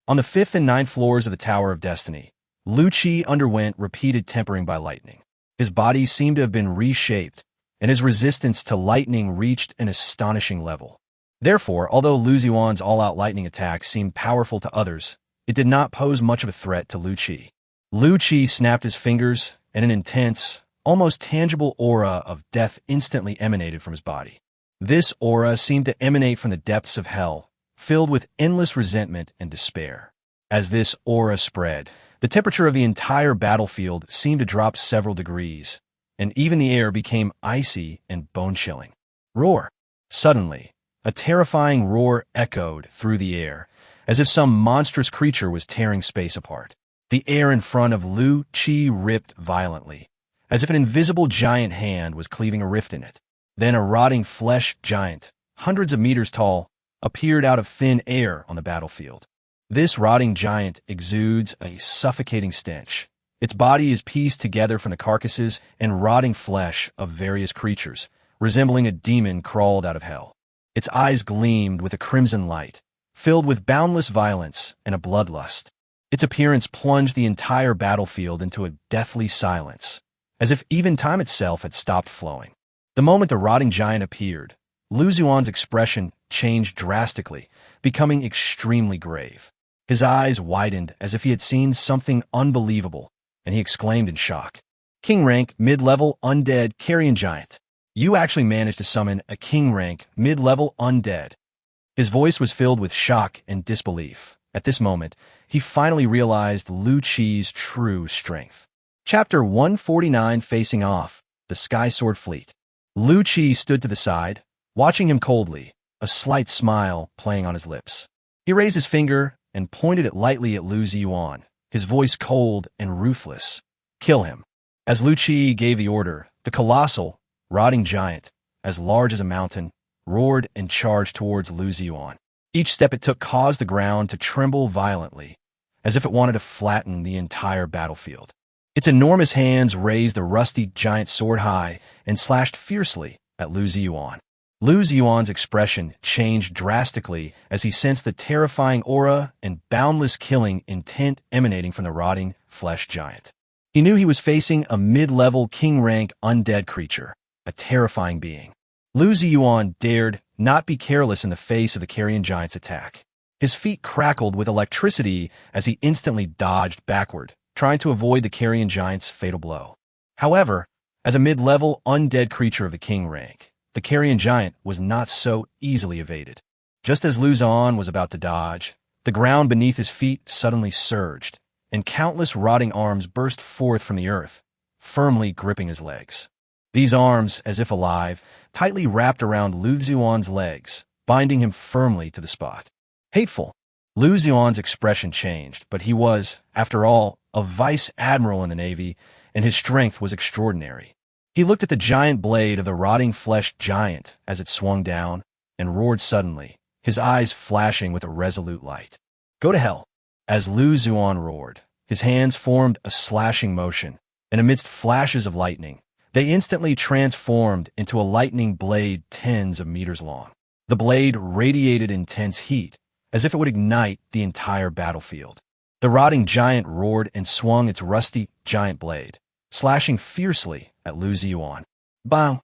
On the 5th and 9th floors of the Tower of Destiny, Lu Qi underwent repeated tempering by lightning. His body seemed to have been reshaped, and his resistance to lightning reached an astonishing level. Therefore, although Lu Ziyuan's all-out lightning attack seemed powerful to others, it did not pose much of a threat to Lu Qi. Lu Qi snapped his fingers, and an intense, almost tangible aura of death instantly emanated from his body. This aura seemed to emanate from the depths of hell, filled with endless resentment and despair. As this aura spread, the temperature of the entire battlefield seemed to drop several degrees, and even the air became icy and bone-chilling. Roar! Suddenly, a terrifying roar echoed through the air, as if some monstrous creature was tearing space apart. The air in front of Lu Qi ripped violently, as if an invisible giant hand was cleaving a rift in it. Then a rotting flesh giant, hundreds of meters tall, appeared out of thin air on the battlefield. This rotting giant exudes a suffocating stench. Its body is pieced together from the carcasses and rotting flesh of various creatures, resembling a demon crawled out of hell. Its eyes gleamed with a crimson light, filled with boundless violence and a bloodlust. Its appearance plunged the entire battlefield into a deathly silence, as if even time itself had stopped flowing. The moment the rotting giant appeared, Lu Ziyuan's expression changed drastically, becoming extremely grave. His eyes widened as if he had seen something unbelievable, and he exclaimed in shock. King rank, mid-level, undead, carrion giant. You actually managed to summon a king rank, mid-level, undead. His voice was filled with shock and disbelief. At this moment, he finally realized Lu Qi's true strength. Chapter 149 Facing Off, the Sky Sword Fleet. Lu Qi stood to the side, watching him coldly, a slight smile playing on his lips. He raised his finger and pointed it lightly at Lu Ziyuan, his voice cold and ruthless. Kill him. As Lu Qi gave the order, the colossal, rotting giant, as large as a mountain, roared and charged towards Lu Ziyuan. Each step it took caused the ground to tremble violently, as if it wanted to flatten the entire battlefield. Its enormous hands raised the rusty giant sword high and slashed fiercely at Lu Ziyuan. Lu Ziyuan's expression changed drastically as he sensed the terrifying aura and boundless killing intent emanating from the rotting flesh giant. He knew he was facing a mid-level king-rank undead creature, a terrifying being. Lu Ziyuan dared not be careless in the face of the carrion giant's attack. His feet crackled with electricity as he instantly dodged backward, trying to avoid the carrion giant's fatal blow. However, as a mid-level undead creature of the king rank, the carrion giant was not so easily evaded. Just as Lu Ziyuan was about to dodge, the ground beneath his feet suddenly surged, and countless rotting arms burst forth from the earth, firmly gripping his legs. These arms, as if alive, tightly wrapped around Lu Xuan's legs, binding him firmly to the spot. Hateful. Lu Xuan's expression changed, but he was, after all, a vice admiral in the Navy, and his strength was extraordinary. He looked at the giant blade of the rotting-fleshed giant as it swung down, and roared suddenly, his eyes flashing with a resolute light. "Go to hell!" As Lu Xuan roared, his hands formed a slashing motion, and amidst flashes of lightning, they instantly transformed into a lightning blade tens of meters long. The blade radiated intense heat, as if it would ignite the entire battlefield. The rotting giant roared and swung its rusty giant blade, slashing fiercely at Lu Xuan. Bang!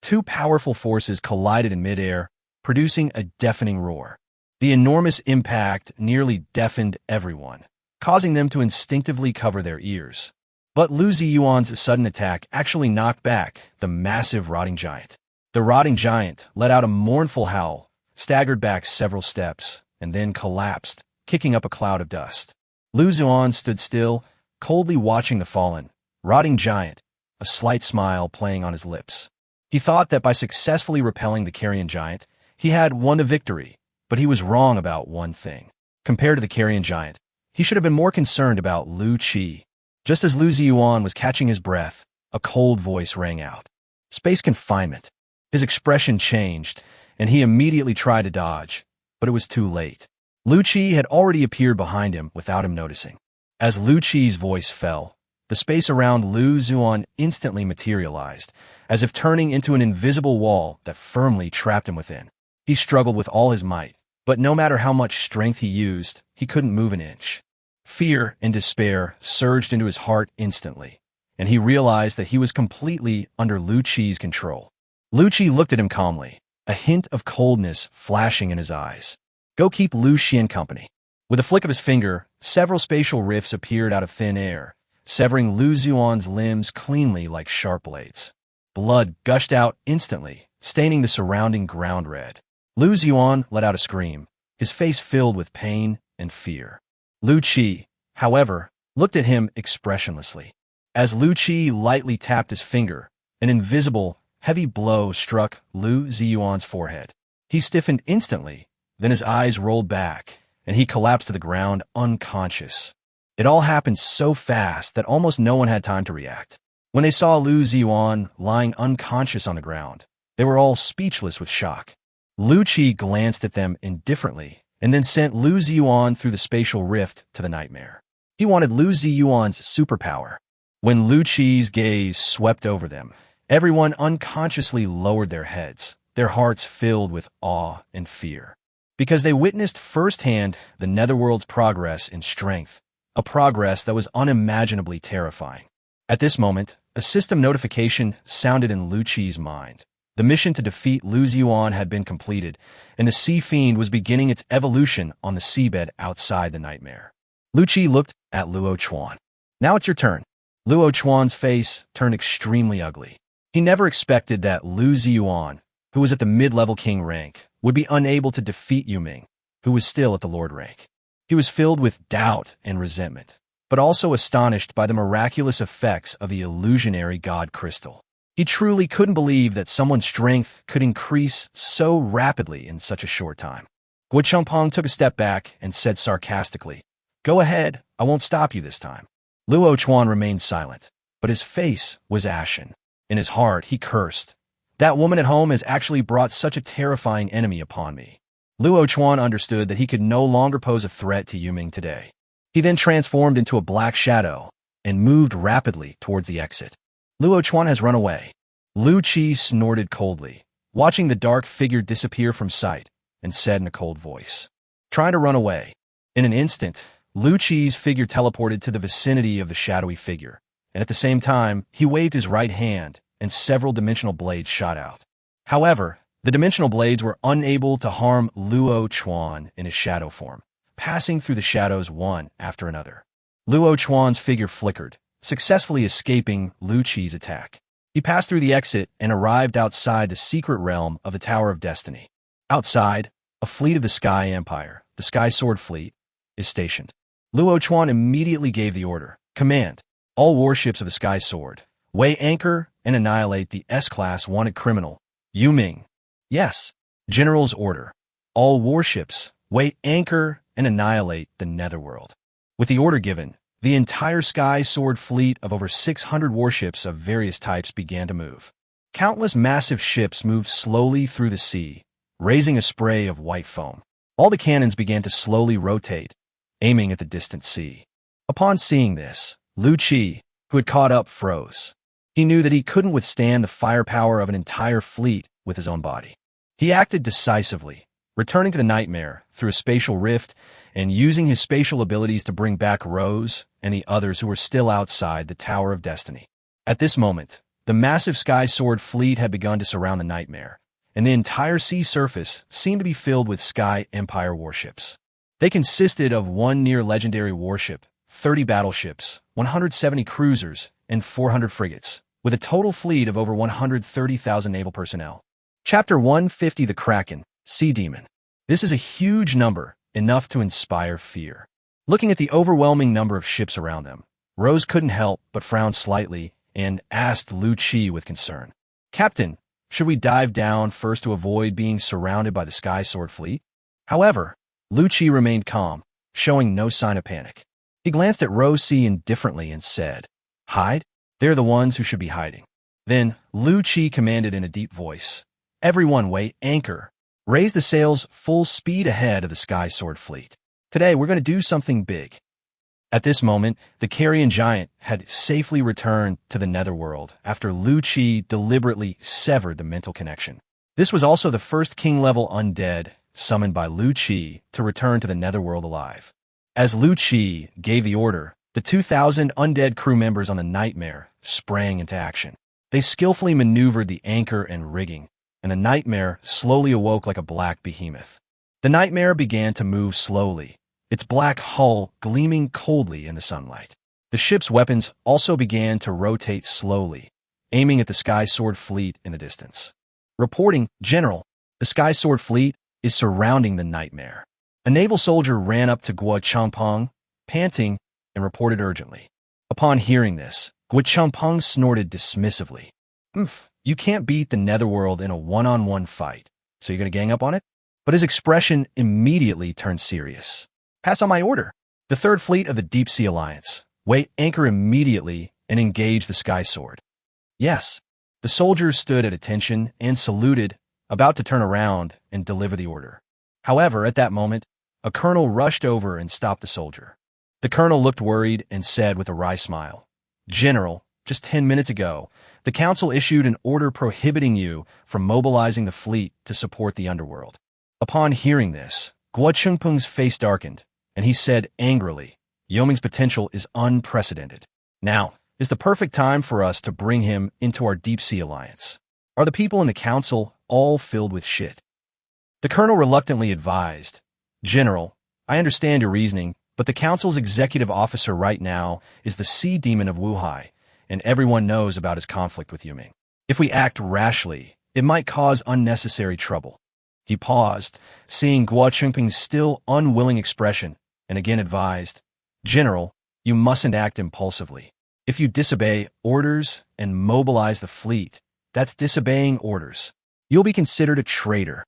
Two powerful forces collided in midair, producing a deafening roar. The enormous impact nearly deafened everyone, causing them to instinctively cover their ears. But Lu Xuan's sudden attack actually knocked back the massive rotting giant. The rotting giant let out a mournful howl, staggered back several steps, and then collapsed, kicking up a cloud of dust. Lu Xuan stood still, coldly watching the fallen, rotting giant, a slight smile playing on his lips. He thought that by successfully repelling the carrion giant, he had won the victory, but he was wrong about one thing. Compared to the carrion giant, he should have been more concerned about Lu Qi. Just as Lu Xuan was catching his breath, a cold voice rang out. "Space confinement." His expression changed, and he immediately tried to dodge, but it was too late. Lu Qi had already appeared behind him without him noticing. As Lu Qi's voice fell, the space around Lu Xuan instantly materialized, as if turning into an invisible wall that firmly trapped him within. He struggled with all his might, but no matter how much strength he used, he couldn't move an inch. Fear and despair surged into his heart instantly, and he realized that he was completely under Lu Qi's control. Lu Qi looked at him calmly, a hint of coldness flashing in his eyes. "Go keep Lu Xian company." With a flick of his finger, several spatial rifts appeared out of thin air, severing Lu Xuan's limbs cleanly like sharp blades. Blood gushed out instantly, staining the surrounding ground red. Lu Xuan let out a scream, his face filled with pain and fear. Lu Qi, however, looked at him expressionlessly. As Lu Qi lightly tapped his finger, an invisible, heavy blow struck Lu Xuan's forehead. He stiffened instantly, then his eyes rolled back, and he collapsed to the ground unconscious. It all happened so fast that almost no one had time to react. When they saw Lu Xuan lying unconscious on the ground, they were all speechless with shock. Lu Qi glanced at them indifferently, and then sent Lu Xuan through the spatial rift to the nightmare. He wanted Lu Xuan's superpower. When Lu Qi's gaze swept over them, everyone unconsciously lowered their heads, their hearts filled with awe and fear. Because they witnessed firsthand the Netherworld's progress in strength, a progress that was unimaginably terrifying. At this moment, a system notification sounded in Lu Qi's mind. The mission to defeat Lu Xuan had been completed, and the Sea Fiend was beginning its evolution on the seabed outside the nightmare. Lu Qi looked at Luo Chuan. "Now it's your turn." Luo Chuan's face turned extremely ugly. He never expected that Lu Xuan, who was at the mid-level king rank, would be unable to defeat Yuming, who was still at the lord rank. He was filled with doubt and resentment, but also astonished by the miraculous effects of the illusionary god crystal. He truly couldn't believe that someone's strength could increase so rapidly in such a short time. Guo Chengpeng took a step back and said sarcastically, "Go ahead, I won't stop you this time." Luo Chuan remained silent, but his face was ashen. In his heart, he cursed. "That woman at home has actually brought such a terrifying enemy upon me." Luo Chuan understood that he could no longer pose a threat to Yuming today. He then transformed into a black shadow and moved rapidly towards the exit. Luo Chuan has run away. Lu Qi snorted coldly, watching the dark figure disappear from sight, and said in a cold voice, "Trying to run away." In an instant, Lu Qi's figure teleported to the vicinity of the shadowy figure, and at the same time, he waved his right hand, and several dimensional blades shot out. However, the dimensional blades were unable to harm Luo Chuan in his shadow form, passing through the shadows one after another. Luo Chuan's figure flickered, successfully escaping Lu Qi's attack. He passed through the exit and arrived outside the secret realm of the Tower of Destiny. Outside, a fleet of the Sky Empire, the Sky Sword Fleet, is stationed. Luo Chuan immediately gave the order, "Command, all warships of the Sky Sword, Weigh anchor and annihilate the S-class wanted criminal, Yu Ming. Yes. General's order. All warships, weigh anchor and annihilate the netherworld. With the order given, the entire Sky Sword fleet of over 600 warships of various types began to move. Countless massive ships moved slowly through the sea, raising a spray of white foam. All the cannons began to slowly rotate, aiming at the distant sea. Upon seeing this, Lu Qi, who had caught up, froze. He knew that he couldn't withstand the firepower of an entire fleet with his own body. He acted decisively, returning to the nightmare through a spatial rift and using his spatial abilities to bring back Rose and the others who were still outside the Tower of Destiny. At this moment, the massive Sky Sword fleet had begun to surround the nightmare, and the entire sea surface seemed to be filled with Sky Empire warships. They consisted of one near-legendary warship, 30 battleships, 170 cruisers, and 400 frigates, with a total fleet of over 130,000 naval personnel. Chapter 150: The Kraken, Sea Demon. This is a huge number, enough to inspire fear. Looking at the overwhelming number of ships around them, Rose couldn't help but frown slightly and asked Lu Qi with concern, "Captain, should we dive down first to avoid being surrounded by the Sky Sword fleet?" However, Lu Qi remained calm, showing no sign of panic. He glanced at Rose C indifferently and said, "Hide? They're the ones who should be hiding." Then Lu Qi commanded in a deep voice, "Everyone weigh anchor. Raise the sails full speed ahead of the Sky Sword fleet. Today we're going to do something big." At this moment, the carrion giant had safely returned to the netherworld after Lu Qi deliberately severed the mental connection. This was also the first king-level undead summoned by Lu Qi to return to the netherworld alive. As Lu Qi gave the order, the 2,000 undead crew members on the Nightmare sprang into action. They skillfully maneuvered the anchor and rigging, and the Nightmare slowly awoke like a black behemoth. The Nightmare began to move slowly, its black hull gleaming coldly in the sunlight. The ship's weapons also began to rotate slowly, aiming at the Sky Sword fleet in the distance. Reporting, General, the Sky Sword fleet is surrounding the Nightmare. A naval soldier ran up to Guo Champong, panting, and reported urgently. Upon hearing this, Guo Champong snorted dismissively. You can't beat the netherworld in a one-on-one fight, so you're going to gang up on it?" But his expression immediately turned serious. "Pass on my order. The Third Fleet of the Deep Sea Alliance. Weigh anchor immediately and engage the Sky Sword." "Yes." The soldiers stood at attention and saluted, about to turn around and deliver the order. However, at that moment, a colonel rushed over and stopped the soldier. The colonel looked worried and said with a wry smile, "General, just 10 minutes ago, the council issued an order prohibiting you from mobilizing the fleet to support the underworld." Upon hearing this, Guo Chengpeng's face darkened, and he said angrily, "Yoming's potential is unprecedented. Now is the perfect time for us to bring him into our deep sea alliance. Are the people in the council all filled with shit?" The colonel reluctantly advised, "General, I understand your reasoning, but the council's executive officer right now is the sea demon of Wuhai, and everyone knows about his conflict with Yuming. If we act rashly, it might cause unnecessary trouble." He paused, seeing Guo Chengping's still unwilling expression, and again advised, "General, you mustn't act impulsively. If you disobey orders and mobilize the fleet, that's disobeying orders. You'll be considered a traitor."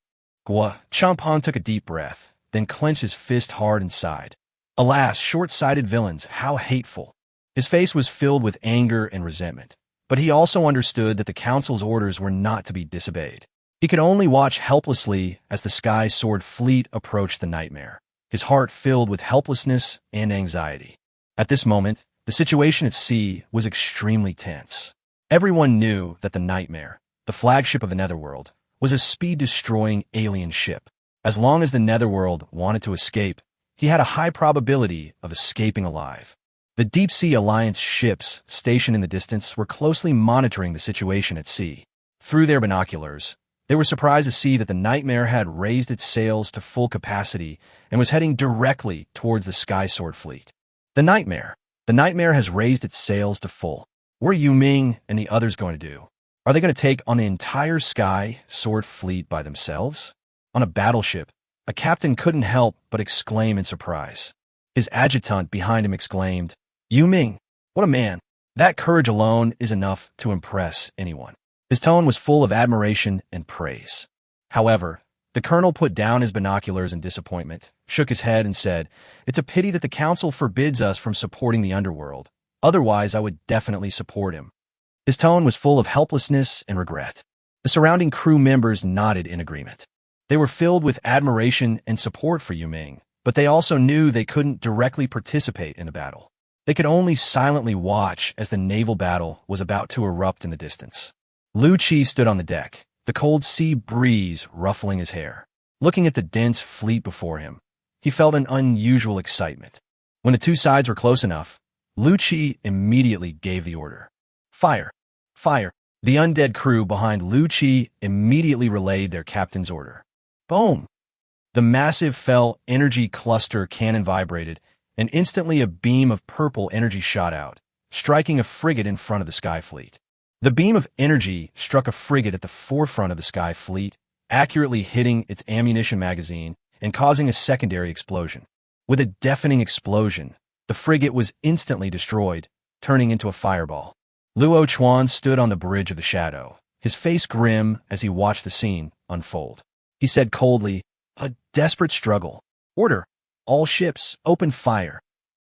Guo Champong took a deep breath, then clenched his fist hard and sighed. Alas, short-sighted villains, how hateful. His face was filled with anger and resentment, but he also understood that the council's orders were not to be disobeyed. He could only watch helplessly as the Sky Sword fleet approached the Nightmare, his heart filled with helplessness and anxiety. At this moment, the situation at sea was extremely tense. Everyone knew that the Nightmare, the flagship of the Netherworld, was a speed-destroying alien ship. As long as the Netherworld wanted to escape, he had a high probability of escaping alive. The Deep Sea Alliance ships stationed in the distance were closely monitoring the situation at sea. Through their binoculars, they were surprised to see that the Nightmare had raised its sails to full capacity and was heading directly towards the Sky Sword fleet. The Nightmare has raised its sails to full. What are Yu Ming and the others going to do? Are they going to take on the entire Sky Sword fleet by themselves? On a battleship, a captain couldn't help but exclaim in surprise. His adjutant behind him exclaimed, "Yu Ming, what a man! That courage alone is enough to impress anyone. His tone was full of admiration and praise. However, the colonel put down his binoculars in disappointment, shook his head, and said, "It's a pity that the council forbids us from supporting the underworld. Otherwise, I would definitely support him." His tone was full of helplessness and regret. The surrounding crew members nodded in agreement. They were filled with admiration and support for Yu Ming, but they also knew they couldn't directly participate in a battle. They could only silently watch as the naval battle was about to erupt in the distance. Lu Qi stood on the deck, the cold sea breeze ruffling his hair. Looking at the dense fleet before him, he felt an unusual excitement. When the two sides were close enough, Lu Qi immediately gave the order. "Fire! Fire!" The undead crew behind Lu Qi immediately relayed their captain's order. Boom! The massive fell energy cluster cannon vibrated, and instantly a beam of purple energy shot out, striking a frigate in front of the Sky Fleet. The beam of energy struck a frigate at the forefront of the Sky Fleet, accurately hitting its ammunition magazine and causing a secondary explosion. With a deafening explosion, the frigate was instantly destroyed, turning into a fireball. Luo Chuan stood on the bridge of the shadow, his face grim as he watched the scene unfold. He said coldly, "A desperate struggle. Order! All ships, open fire."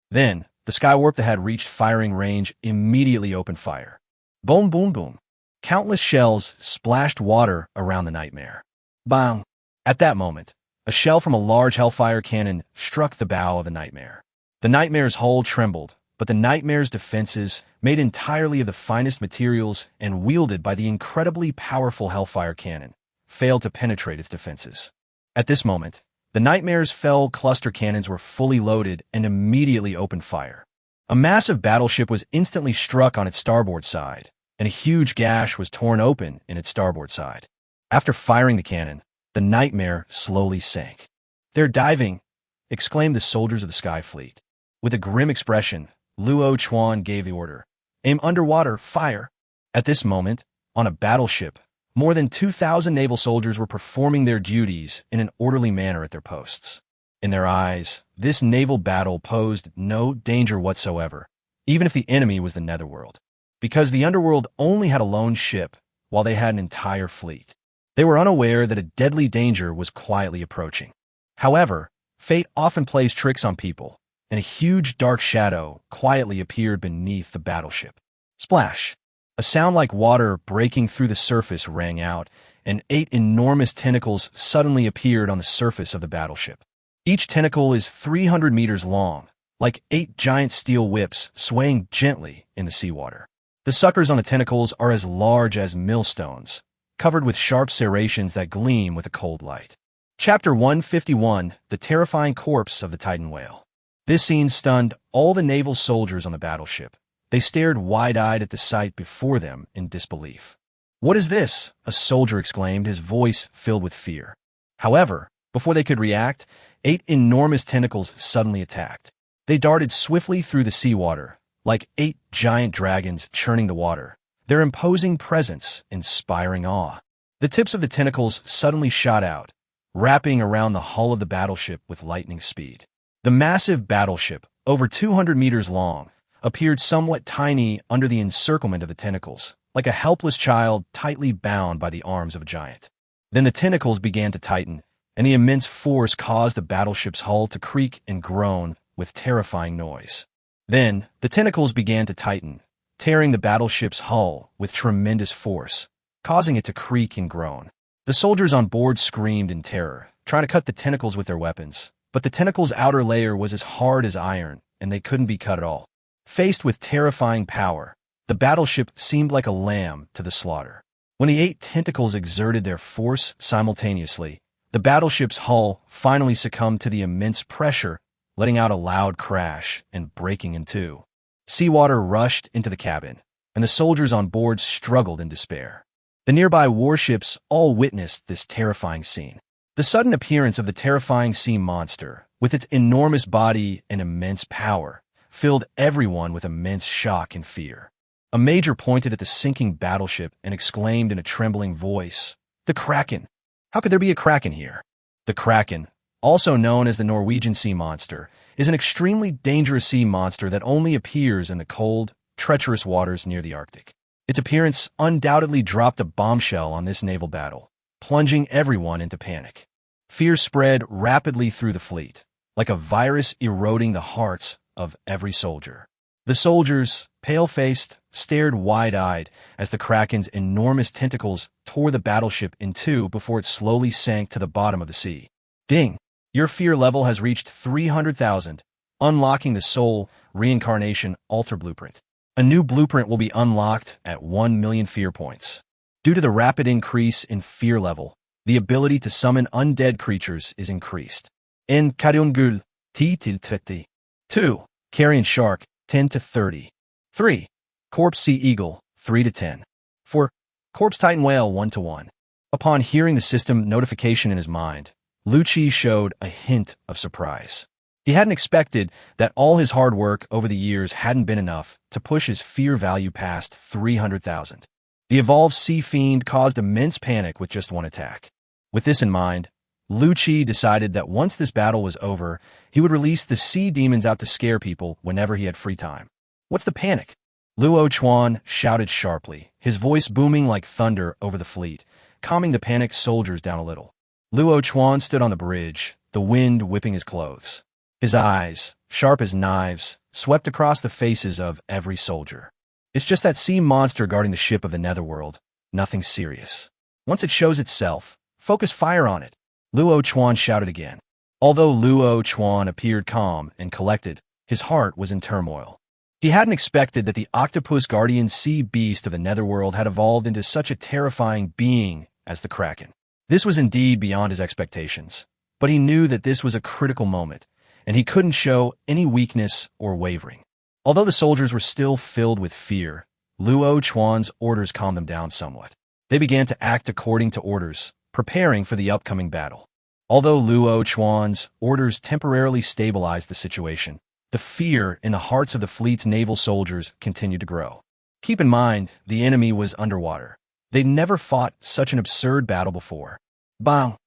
Then, the skywarp that had reached firing range immediately opened fire. Boom, boom, boom. Countless shells splashed water around the Nightmare. Bang! At that moment, a shell from a large Hellfire cannon struck the bow of the Nightmare. The Nightmare's hull trembled, but the Nightmare's defenses, made entirely of the finest materials and wielded by the incredibly powerful Hellfire cannon, failed to penetrate its defenses. At this moment, the Nightmare's fell cluster cannons were fully loaded and immediately opened fire. A massive battleship was instantly struck on its starboard side, and a huge gash was torn open in its starboard side. After firing the cannon, the Nightmare slowly sank. "They're diving!" exclaimed the soldiers of the Sky Fleet. With a grim expression, Luo Chuan gave the order, "Aim underwater, fire!" At this moment, on a battleship, more than 2,000 naval soldiers were performing their duties in an orderly manner at their posts. In their eyes, this naval battle posed no danger whatsoever, even if the enemy was the Netherworld, because the Underworld only had a lone ship, while they had an entire fleet. They were unaware that a deadly danger was quietly approaching. However, fate often plays tricks on people, and a huge dark shadow quietly appeared beneath the battleship. Splash! A sound like water breaking through the surface rang out, and 8 enormous tentacles suddenly appeared on the surface of the battleship. Each tentacle is 300 meters long, like 8 giant steel whips swaying gently in the seawater. The suckers on the tentacles are as large as millstones, covered with sharp serrations that gleam with a cold light. Chapter 151, The Terrifying Corpse of the Titan Whale. This scene stunned all the naval soldiers on the battleship. They stared wide-eyed at the sight before them in disbelief. "What is this?" a soldier exclaimed, his voice filled with fear. However, before they could react, 8 enormous tentacles suddenly attacked. They darted swiftly through the seawater, like 8 giant dragons churning the water, their imposing presence inspiring awe. The tips of the tentacles suddenly shot out, wrapping around the hull of the battleship with lightning speed. The massive battleship, over 200 meters long, appeared somewhat tiny under the encirclement of the tentacles, like a helpless child tightly bound by the arms of a giant. Then the tentacles began to tighten, and the immense force caused the battleship's hull to creak and groan with terrifying noise. Then, the tentacles began to tighten, tearing the battleship's hull with tremendous force, causing it to creak and groan. The soldiers on board screamed in terror, trying to cut the tentacles with their weapons, but the tentacle's outer layer was as hard as iron, and they couldn't be cut at all. Faced with terrifying power, the battleship seemed like a lamb to the slaughter. When the 8 tentacles exerted their force simultaneously, the battleship's hull finally succumbed to the immense pressure, letting out a loud crash and breaking in two. Seawater rushed into the cabin, and the soldiers on board struggled in despair. The nearby warships all witnessed this terrifying scene. The sudden appearance of the terrifying sea monster, with its enormous body and immense power, filled everyone with immense shock and fear. A major pointed at the sinking battleship and exclaimed in a trembling voice, "The Kraken! How could there be a Kraken here?" The Kraken, also known as the Norwegian sea monster, is an extremely dangerous sea monster that only appears in the cold, treacherous waters near the Arctic. Its appearance undoubtedly dropped a bombshell on this naval battle, plunging everyone into panic. Fear spread rapidly through the fleet, like a virus eroding the hearts of every soldier. The soldiers, pale-faced, stared wide-eyed as the Kraken's enormous tentacles tore the battleship in two before it slowly sank to the bottom of the sea. Ding! Your fear level has reached 300,000, unlocking the Soul Reincarnation Altar Blueprint. A new blueprint will be unlocked at 1 million fear points. Due to the rapid increase in fear level, the ability to summon undead creatures is increased. En Karyongul, T till 30. 2. Carrion Shark, 10 to 30. 3. Corpse Sea Eagle, 3 to 10. 4. Corpse Titan Whale, 1 to 1. Upon hearing the system notification in his mind, Lucci showed a hint of surprise. He hadn't expected that all his hard work over the years hadn't been enough to push his fear value past 300,000. The evolved Sea Fiend caused immense panic with just one attack. With this in mind, Lucci decided that once this battle was over, he would release the sea demons out to scare people whenever he had free time. What's the panic? Luo Chuan shouted sharply, his voice booming like thunder over the fleet, calming the panicked soldiers down a little. Luo Chuan stood on the bridge, the wind whipping his clothes. His eyes, sharp as knives, swept across the faces of every soldier. It's just that sea monster guarding the ship of the Netherworld, nothing serious. Once it shows itself, focus fire on it, Luo Chuan shouted again. Although Luo Chuan appeared calm and collected, his heart was in turmoil. He hadn't expected that the octopus guardian sea beast of the Netherworld had evolved into such a terrifying being as the Kraken. This was indeed beyond his expectations, but he knew that this was a critical moment, and he couldn't show any weakness or wavering. Although the soldiers were still filled with fear, Luo Chuan's orders calmed them down somewhat. They began to act according to orders, preparing for the upcoming battle. Although Luo Chuan's orders temporarily stabilized the situation, the fear in the hearts of the fleet's naval soldiers continued to grow. Keep in mind, the enemy was underwater. They'd never fought such an absurd battle before. Bang!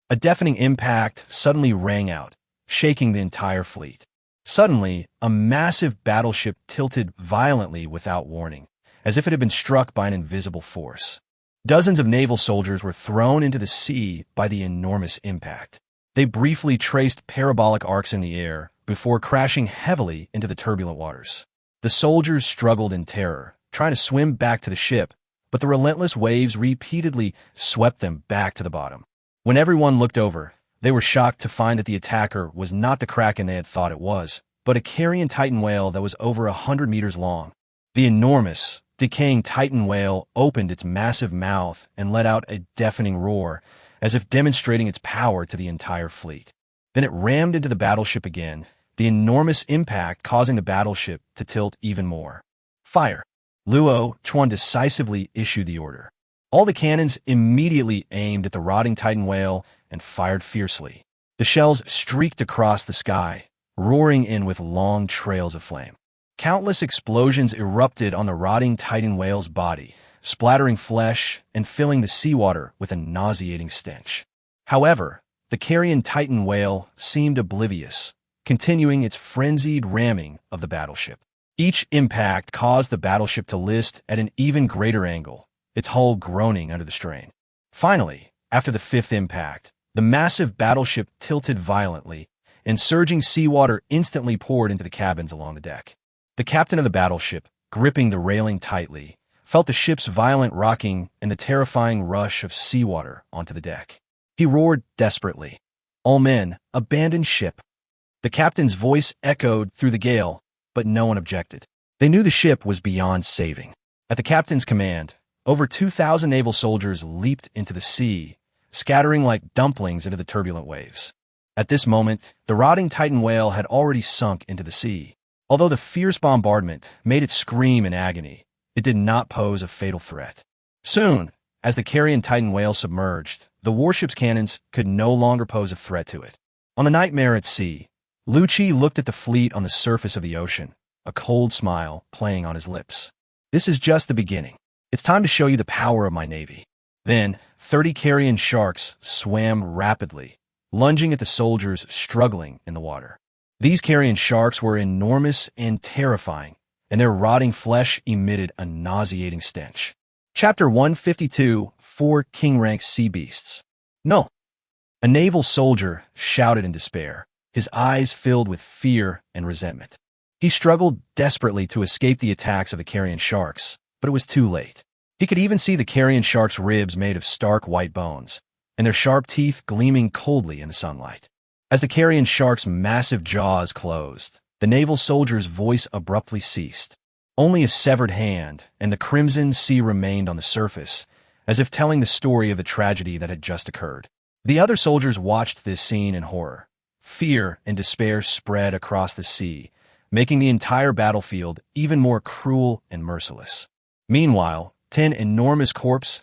A deafening impact suddenly rang out, shaking the entire fleet. Suddenly, a massive battleship tilted violently without warning, as if it had been struck by an invisible force. Dozens of naval soldiers were thrown into the sea by the enormous impact. They briefly traced parabolic arcs in the air before crashing heavily into the turbulent waters. The soldiers struggled in terror, trying to swim back to the ship, but the relentless waves repeatedly swept them back to the bottom. When everyone looked over, they were shocked to find that the attacker was not the Kraken they had thought it was, but a carrion Titan whale that was over 100 meters long. The enormous, decaying Titan whale opened its massive mouth and let out a deafening roar, as if demonstrating its power to the entire fleet. Then it rammed into the battleship again, the enormous impact causing the battleship to tilt even more. Fire! Luo Chuan decisively issued the order. All the cannons immediately aimed at the rotting Titan whale and fired fiercely. The shells streaked across the sky, roaring in with long trails of flame. Countless explosions erupted on the rotting Titan whale's body, splattering flesh and filling the seawater with a nauseating stench. However, the carrion Titan whale seemed oblivious, continuing its frenzied ramming of the battleship. Each impact caused the battleship to list at an even greater angle, its hull groaning under the strain. Finally, after the fifth impact, the massive battleship tilted violently, and surging seawater instantly poured into the cabins along the deck. The captain of the battleship, gripping the railing tightly, felt the ship's violent rocking and the terrifying rush of seawater onto the deck. He roared desperately, "All men, abandon ship!" The captain's voice echoed through the gale, but no one objected. They knew the ship was beyond saving. At the captain's command, over 2,000 naval soldiers leaped into the sea, scattering like dumplings into the turbulent waves. At this moment, the rotting Titan whale had already sunk into the sea. Although the fierce bombardment made it scream in agony, it did not pose a fatal threat. Soon, as the carrion Titan whale submerged, the warship's cannons could no longer pose a threat to it. On the nightmare at sea, Lucci looked at the fleet on the surface of the ocean, a cold smile playing on his lips. This is just the beginning. It's time to show you the power of my navy. Then, 30 carrion sharks swam rapidly, lunging at the soldiers struggling in the water. These carrion sharks were enormous and terrifying, and their rotting flesh emitted a nauseating stench. Chapter 152, 4 King-rank Sea Beasts. No! A naval soldier shouted in despair, his eyes filled with fear and resentment. He struggled desperately to escape the attacks of the carrion sharks, but it was too late. He could even see the carrion sharks' ribs made of stark white bones, and their sharp teeth gleaming coldly in the sunlight. As the carrion shark's massive jaws closed, the naval soldier's voice abruptly ceased. Only a severed hand and the crimson sea remained on the surface, as if telling the story of the tragedy that had just occurred. The other soldiers watched this scene in horror. Fear and despair spread across the sea, making the entire battlefield even more cruel and merciless. Meanwhile, 10 enormous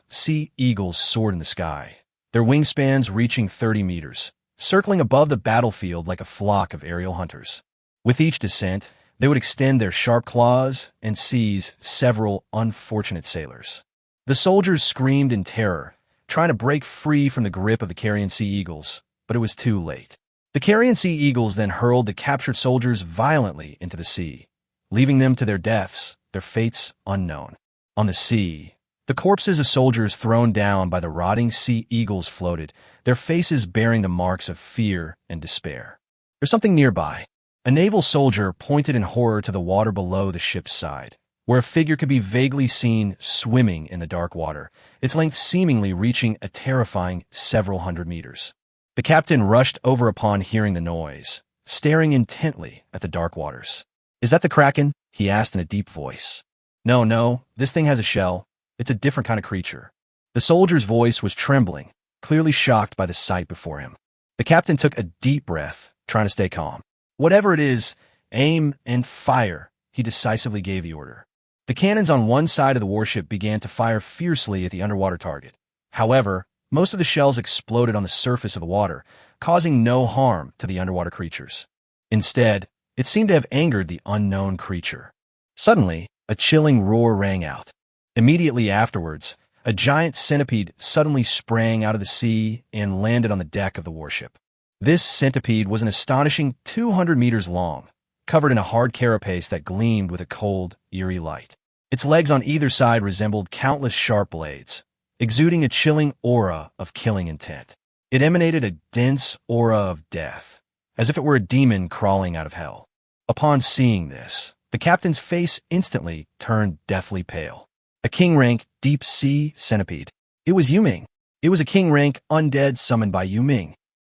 sea eagles soared in the sky, their wingspans reaching 30 meters, circling above the battlefield like a flock of aerial hunters. With each descent, they would extend their sharp claws and seize several unfortunate sailors. The soldiers screamed in terror, trying to break free from the grip of the carrion sea eagles, but it was too late. The carrion sea eagles then hurled the captured soldiers violently into the sea, leaving them to their deaths, their fates unknown. On the sea, the corpses of soldiers thrown down by the rotting sea eagles floated, their faces bearing the marks of fear and despair. There's something nearby. A naval soldier pointed in horror to the water below the ship's side, where a figure could be vaguely seen swimming in the dark water, its length seemingly reaching a terrifying several hundred meters. The captain rushed over upon hearing the noise, staring intently at the dark waters. "Is that the Kraken?" he asked in a deep voice. No, this thing has a shell. It's a different kind of creature." The soldier's voice was trembling, clearly shocked by the sight before him. The captain took a deep breath, trying to stay calm. "Whatever it is, aim and fire," he decisively gave the order. The cannons on one side of the warship began to fire fiercely at the underwater target. However, most of the shells exploded on the surface of the water, causing no harm to the underwater creatures. Instead, it seemed to have angered the unknown creature. Suddenly, a chilling roar rang out. Immediately afterwards, a giant centipede suddenly sprang out of the sea and landed on the deck of the warship. This centipede was an astonishing 200 meters long, covered in a hard carapace that gleamed with a cold, eerie light. Its legs on either side resembled countless sharp blades, exuding a chilling aura of killing intent. It emanated a dense aura of death, as if it were a demon crawling out of hell. Upon seeing this, the captain's face instantly turned deathly pale. A king-rank deep-sea centipede. It was Yuming. It was a king-rank undead summoned by Yuming.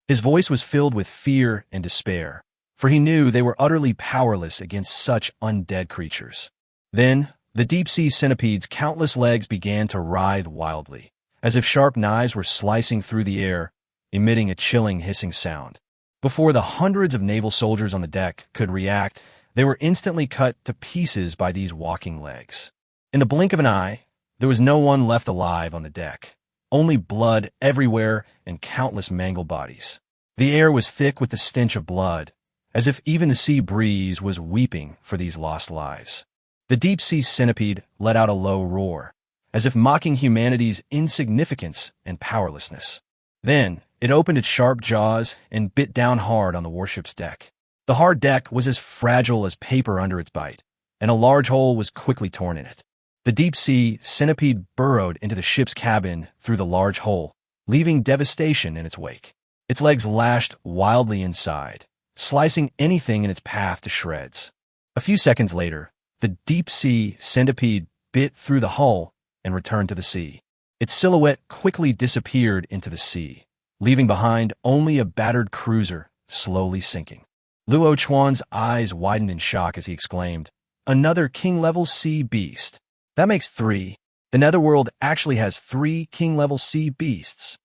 His voice was filled with fear and despair, for he knew they were utterly powerless against such undead creatures. Then, the deep-sea centipede's countless legs began to writhe wildly, as if sharp knives were slicing through the air, emitting a chilling hissing sound. Before the hundreds of naval soldiers on the deck could react, they were instantly cut to pieces by these walking legs. In the blink of an eye, there was no one left alive on the deck, only blood everywhere and countless mangled bodies. The air was thick with the stench of blood, as if even the sea breeze was weeping for these lost lives. The deep-sea centipede let out a low roar, as if mocking humanity's insignificance and powerlessness. Then, it opened its sharp jaws and bit down hard on the warship's deck. The hard deck was as fragile as paper under its bite, and a large hole was quickly torn in it. The deep-sea centipede burrowed into the ship's cabin through the large hole, leaving devastation in its wake. Its legs lashed wildly inside, slicing anything in its path to shreds. A few seconds later, the deep-sea centipede bit through the hull and returned to the sea. Its silhouette quickly disappeared into the sea, leaving behind only a battered cruiser slowly sinking. Luo Chuan's eyes widened in shock as he exclaimed, "Another king-level sea beast. That makes 3. The Netherworld actually has 3 king-level sea beasts."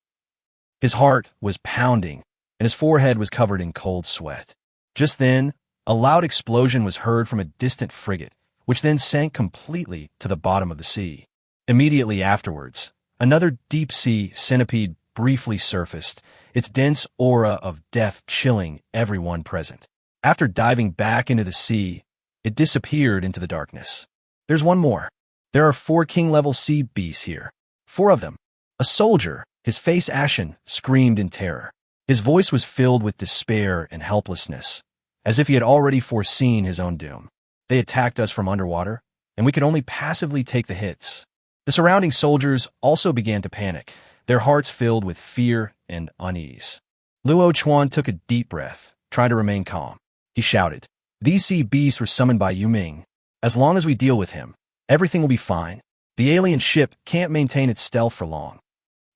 His heart was pounding, and his forehead was covered in cold sweat. Just then, a loud explosion was heard from a distant frigate, which then sank completely to the bottom of the sea. Immediately afterwards, another deep-sea centipede briefly surfaced, its dense aura of death chilling everyone present. After diving back into the sea, it disappeared into the darkness. There's one more. There are 4 king-level sea beasts here. 4 of them. A soldier, his face ashen, screamed in terror. His voice was filled with despair and helplessness, as if he had already foreseen his own doom. They attacked us from underwater, and we could only passively take the hits. The surrounding soldiers also began to panic, their hearts filled with fear and unease. Luo Chuan took a deep breath, trying to remain calm. He shouted, "These sea beasts were summoned by Yu Ming. As long as we deal with him, everything will be fine. The alien ship can't maintain its stealth for long."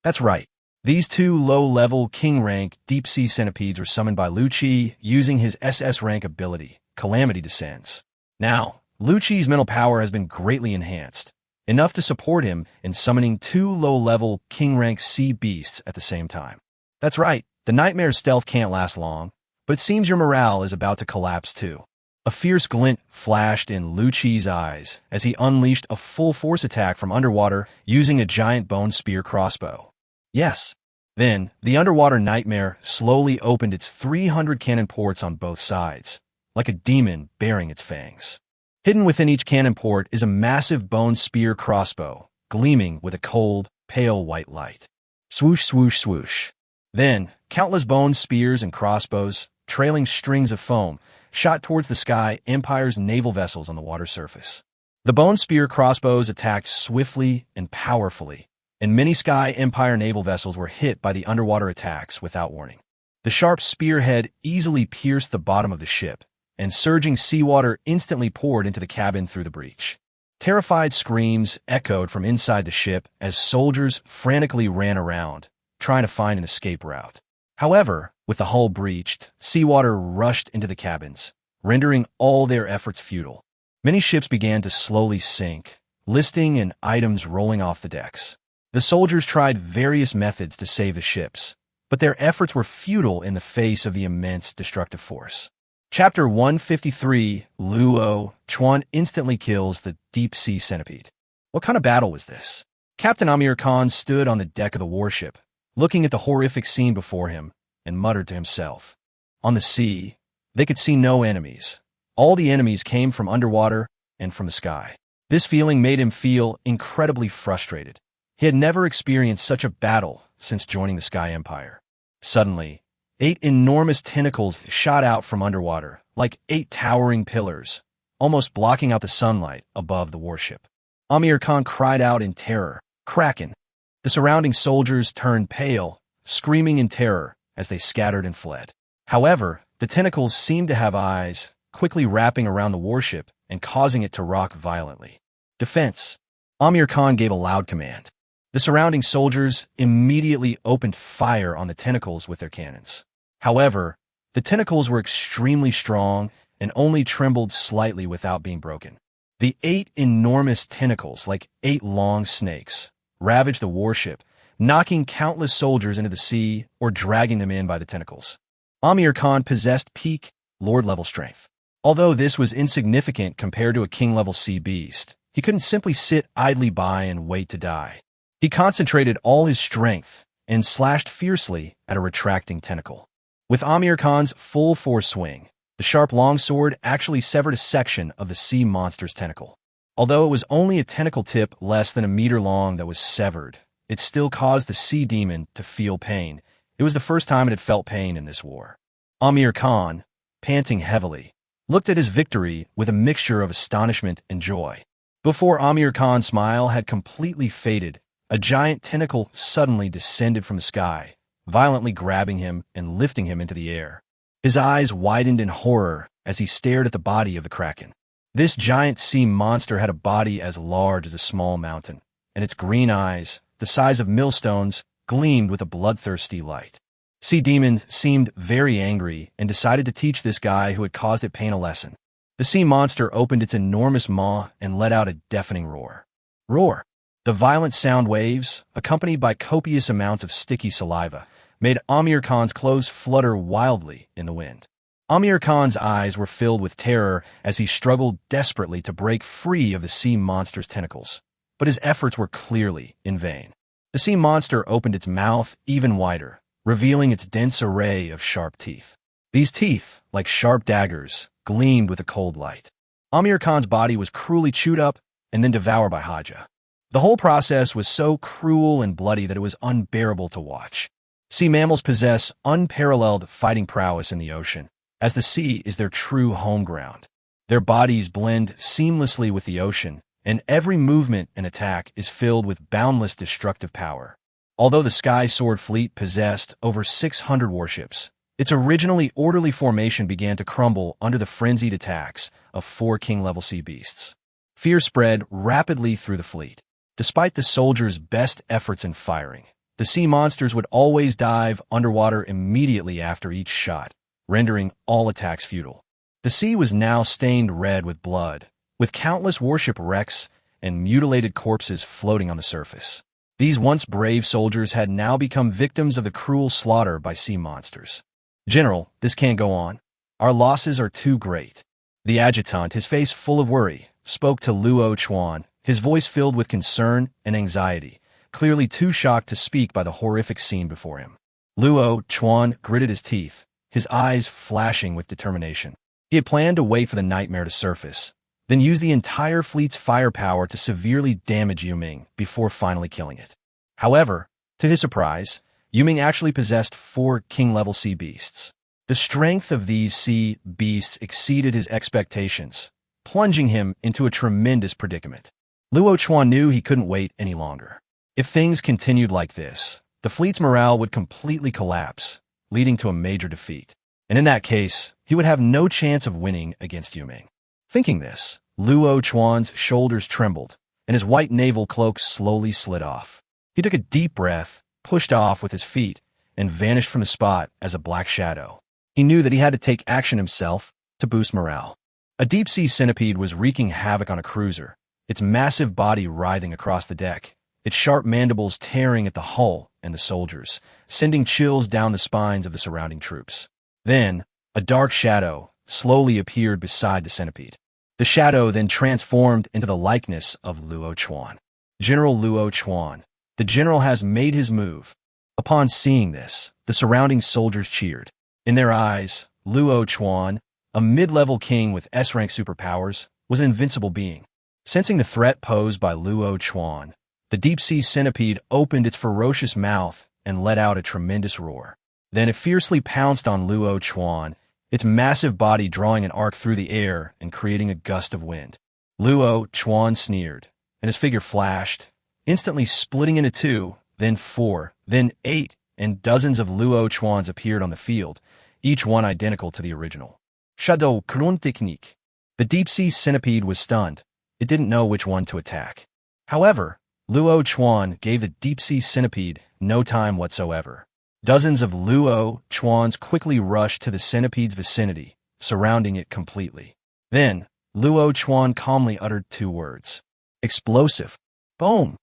That's right. These two low-level king-rank deep-sea centipedes were summoned by Lu Qi using his SS-rank ability, Calamity Descends. Now, Lu Qi's mental power has been greatly enhanced, enough to support him in summoning two low-level king-rank sea beasts at the same time. That's right, the nightmare's stealth can't last long, but it seems your morale is about to collapse too. A fierce glint flashed in Lu Qi's eyes as he unleashed a full-force attack from underwater using a giant bone spear crossbow. Yes. Then, the underwater nightmare slowly opened its 300 cannon ports on both sides, like a demon bearing its fangs. Hidden within each cannon port is a massive bone spear crossbow, gleaming with a cold, pale white light. Swoosh, swoosh, swoosh. Then, countless bone spears and crossbows, trailing strings of foam, shot towards the sky Empire's naval vessels on the water surface. The bone spear crossbows attacked swiftly and powerfully, and many Sky Empire naval vessels were hit by the underwater attacks without warning. The sharp spearhead easily pierced the bottom of the ship, and surging seawater instantly poured into the cabin through the breach. Terrified screams echoed from inside the ship as soldiers frantically ran around, trying to find an escape route. However, with the hull breached, seawater rushed into the cabins, rendering all their efforts futile. Many ships began to slowly sink, listing and items rolling off the decks. The soldiers tried various methods to save the ships, but their efforts were futile in the face of the immense destructive force. Chapter 153, Luo Chuan instantly kills the deep-sea centipede. What kind of battle was this? Captain Amir Khan stood on the deck of the warship, looking at the horrific scene before him, and muttered to himself. On the sea, they could see no enemies. All the enemies came from underwater and from the sky. This feeling made him feel incredibly frustrated. He had never experienced such a battle since joining the Sky Empire. Suddenly, 8 enormous tentacles shot out from underwater, like 8 towering pillars, almost blocking out the sunlight above the warship. Amir Khan cried out in terror, "Kraken!" The surrounding soldiers turned pale, screaming in terror as they scattered and fled. However, the tentacles seemed to have eyes, quickly wrapping around the warship and causing it to rock violently. "Defense!" Amir Khan gave a loud command. The surrounding soldiers immediately opened fire on the tentacles with their cannons. However, the tentacles were extremely strong and only trembled slightly without being broken. The 8 enormous tentacles, like 8 long snakes, ravaged the warship, knocking countless soldiers into the sea or dragging them in by the tentacles. Amir Khan possessed peak, lord-level strength. Although this was insignificant compared to a king-level sea beast, he couldn't simply sit idly by and wait to die. He concentrated all his strength and slashed fiercely at a retracting tentacle. With Amir Khan's full force swing, the sharp longsword actually severed a section of the sea monster's tentacle. Although it was only a tentacle tip less than a meter long that was severed, it still caused the sea demon to feel pain. It was the first time it had felt pain in this war. Amir Khan, panting heavily, looked at his victory with a mixture of astonishment and joy. Before Amir Khan's smile had completely faded, a giant tentacle suddenly descended from the sky, violently grabbing him and lifting him into the air. His eyes widened in horror as he stared at the body of the Kraken. This giant sea monster had a body as large as a small mountain, and its green eyes, the size of millstones, gleamed with a bloodthirsty light. Sea Demon seemed very angry and decided to teach this guy who had caused it pain a lesson. The sea monster opened its enormous maw and let out a deafening roar. Roar! The violent sound waves, accompanied by copious amounts of sticky saliva, made Amir Khan's clothes flutter wildly in the wind. Amir Khan's eyes were filled with terror as he struggled desperately to break free of the sea monster's tentacles, but his efforts were clearly in vain. The sea monster opened its mouth even wider, revealing its dense array of sharp teeth. These teeth, like sharp daggers, gleamed with a cold light. Amir Khan's body was cruelly chewed up and then devoured by Haja. The whole process was so cruel and bloody that it was unbearable to watch. Sea mammals possess unparalleled fighting prowess in the ocean, as the sea is their true home ground. Their bodies blend seamlessly with the ocean, and every movement and attack is filled with boundless destructive power. Although the Sky Sword fleet possessed over 600 warships, its originally orderly formation began to crumble under the frenzied attacks of 4 king-level sea beasts. Fear spread rapidly through the fleet. Despite the soldiers' best efforts in firing, the sea monsters would always dive underwater immediately after each shot, rendering all attacks futile. The sea was now stained red with blood, with countless warship wrecks and mutilated corpses floating on the surface. These once brave soldiers had now become victims of the cruel slaughter by sea monsters. "General, this can't go on. Our losses are too great." The adjutant, his face full of worry, spoke to Luo Chuan, his voice filled with concern and anxiety, clearly too shocked to speak by the horrific scene before him. Luo Chuan gritted his teeth, his eyes flashing with determination. He had planned to wait for the nightmare to surface, then use the entire fleet's firepower to severely damage Yuming before finally killing it. However, to his surprise, Yuming actually possessed 4 king-level sea beasts. The strength of these sea beasts exceeded his expectations, plunging him into a tremendous predicament. Luo Chuan knew he couldn't wait any longer. If things continued like this, the fleet's morale would completely collapse, leading to a major defeat. And in that case, he would have no chance of winning against Yuming. Thinking this, Luo Chuan's shoulders trembled, and his white naval cloak slowly slid off. He took a deep breath, pushed off with his feet, and vanished from the spot as a black shadow. He knew that he had to take action himself to boost morale. A deep-sea centipede was wreaking havoc on a cruiser, its massive body writhing across the deck, its sharp mandibles tearing at the hull and the soldiers, sending chills down the spines of the surrounding troops. Then, a dark shadow slowly appeared beside the centipede. The shadow then transformed into the likeness of Luo Chuan. "General Luo Chuan, the general has made his move." Upon seeing this, the surrounding soldiers cheered. In their eyes, Luo Chuan, a mid-level king with S-rank superpowers, was an invincible being. Sensing the threat posed by Luo Chuan, the deep-sea centipede opened its ferocious mouth and let out a tremendous roar. Then it fiercely pounced on Luo Chuan, its massive body drawing an arc through the air and creating a gust of wind. Luo Chuan sneered, and his figure flashed, instantly splitting into 2, then 4, then 8, and dozens of Luo Chuans appeared on the field, each one identical to the original. Shadow Krun Technique. The deep-sea centipede was stunned. It didn't know which one to attack. However, Luo Chuan gave the deep-sea centipede no time whatsoever. Dozens of Luo Chuans quickly rushed to the centipede's vicinity, surrounding it completely. Then, Luo Chuan calmly uttered 2 words. "Explosive." Boom!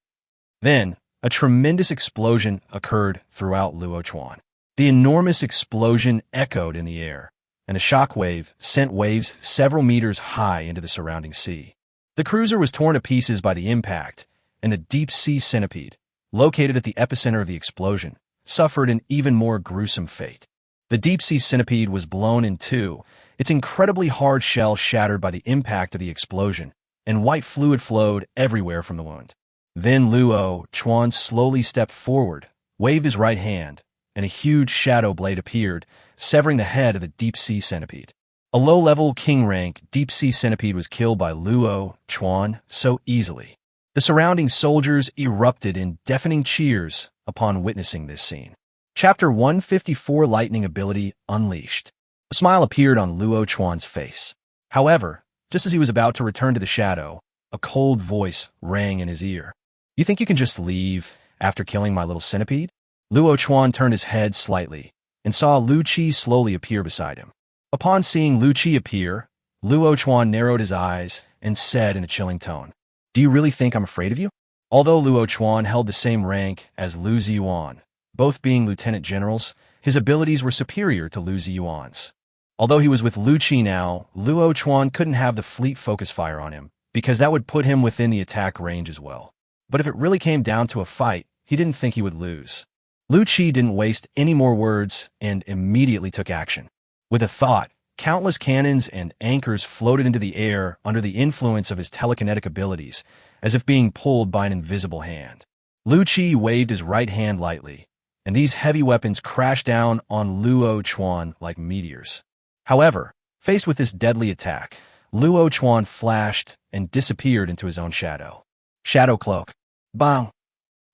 Then, a tremendous explosion occurred throughout Luo Chuan. The enormous explosion echoed in the air, and a shockwave sent waves several meters high into the surrounding sea. The cruiser was torn to pieces by the impact, and the deep-sea centipede, located at the epicenter of the explosion, suffered an even more gruesome fate. The deep-sea centipede was blown in 2, its incredibly hard shell shattered by the impact of the explosion, and white fluid flowed everywhere from the wound. Then Luo Chuan slowly stepped forward, waved his right hand, and a huge shadow blade appeared, severing the head of the deep-sea centipede. A low-level king-rank deep-sea centipede was killed by Luo Chuan so easily. The surrounding soldiers erupted in deafening cheers upon witnessing this scene. Chapter 154, Lightning Ability Unleashed. A smile appeared on Luo Chuan's face. However, just as he was about to return to the shadow, a cold voice rang in his ear. "You think you can just leave after killing my little centipede?" Luo Chuan turned his head slightly and saw Lu Qi slowly appear beside him. Upon seeing Lu Qi appear, Luo Chuan narrowed his eyes and said in a chilling tone, "Do you really think I'm afraid of you?" Although Luo Chuan held the same rank as Lu Ziyuan, both being lieutenant generals, his abilities were superior to Lu Ziyuan's. Although he was with Lu Qi now, Luo Chuan couldn't have the fleet focus fire on him, because that would put him within the attack range as well. But if it really came down to a fight, he didn't think he would lose. Lu Qi didn't waste any more words and immediately took action. With a thought, countless cannons and anchors floated into the air under the influence of his telekinetic abilities, as if being pulled by an invisible hand. Lu Qi waved his right hand lightly, and these heavy weapons crashed down on Luo Chuan like meteors. However, faced with this deadly attack, Luo Chuan flashed and disappeared into his own shadow. Shadow cloak. Bang!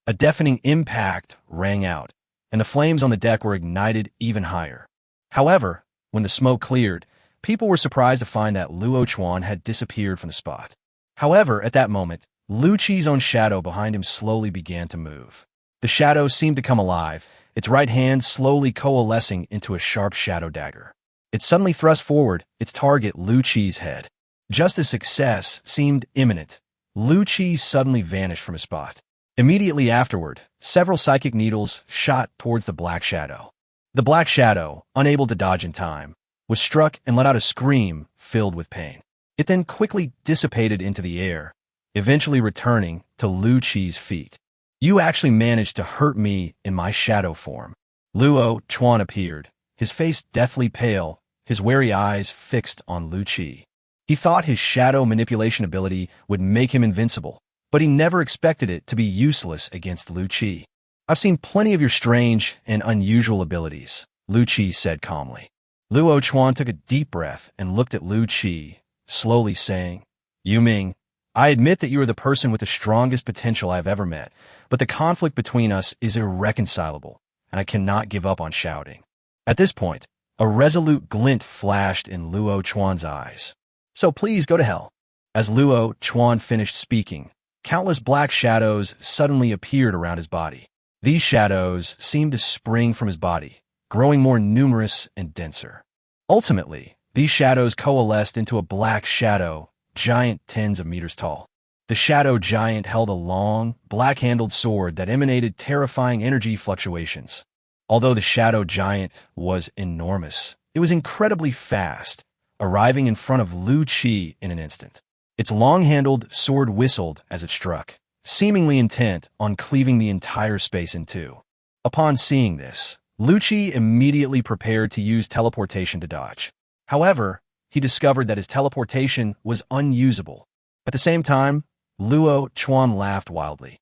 A deafening impact rang out, and the flames on the deck were ignited even higher. However, when the smoke cleared, people were surprised to find that Luo Chuan had disappeared from the spot. However, at that moment, Lu Qi's own shadow behind him slowly began to move. The shadow seemed to come alive, its right hand slowly coalescing into a sharp shadow dagger. It suddenly thrust forward, its target Lu Qi's head. Just as success seemed imminent, Lu Qi suddenly vanished from his spot. Immediately afterward, several psychic needles shot towards the black shadow. The black shadow, unable to dodge in time, was struck and let out a scream filled with pain. It then quickly dissipated into the air, eventually returning to Lu Qi's feet. You actually managed to hurt me in my shadow form. Luo Chuan appeared, his face deathly pale, his wary eyes fixed on Lu Qi. He thought his shadow manipulation ability would make him invincible, but he never expected it to be useless against Lu Qi. I've seen plenty of your strange and unusual abilities, Lu Qi said calmly. Luo Chuan took a deep breath and looked at Lu Qi, slowly saying, Yu Ming, I admit that you are the person with the strongest potential I've ever met, but the conflict between us is irreconcilable, and I cannot give up on shouting. At this point, a resolute glint flashed in Luo Chuan's eyes. So please go to hell. As Luo Chuan finished speaking, countless black shadows suddenly appeared around his body. These shadows seemed to spring from his body, growing more numerous and denser. Ultimately, these shadows coalesced into a black shadow giant tens of meters tall. The shadow giant held a long, black-handled sword that emanated terrifying energy fluctuations. Although the shadow giant was enormous, it was incredibly fast, arriving in front of Lu Qi in an instant. Its long-handled sword whistled as it struck, seemingly intent on cleaving the entire space in two. Upon seeing this, Lu Qi immediately prepared to use teleportation to dodge. However, he discovered that his teleportation was unusable. At the same time, Luo Chuan laughed wildly.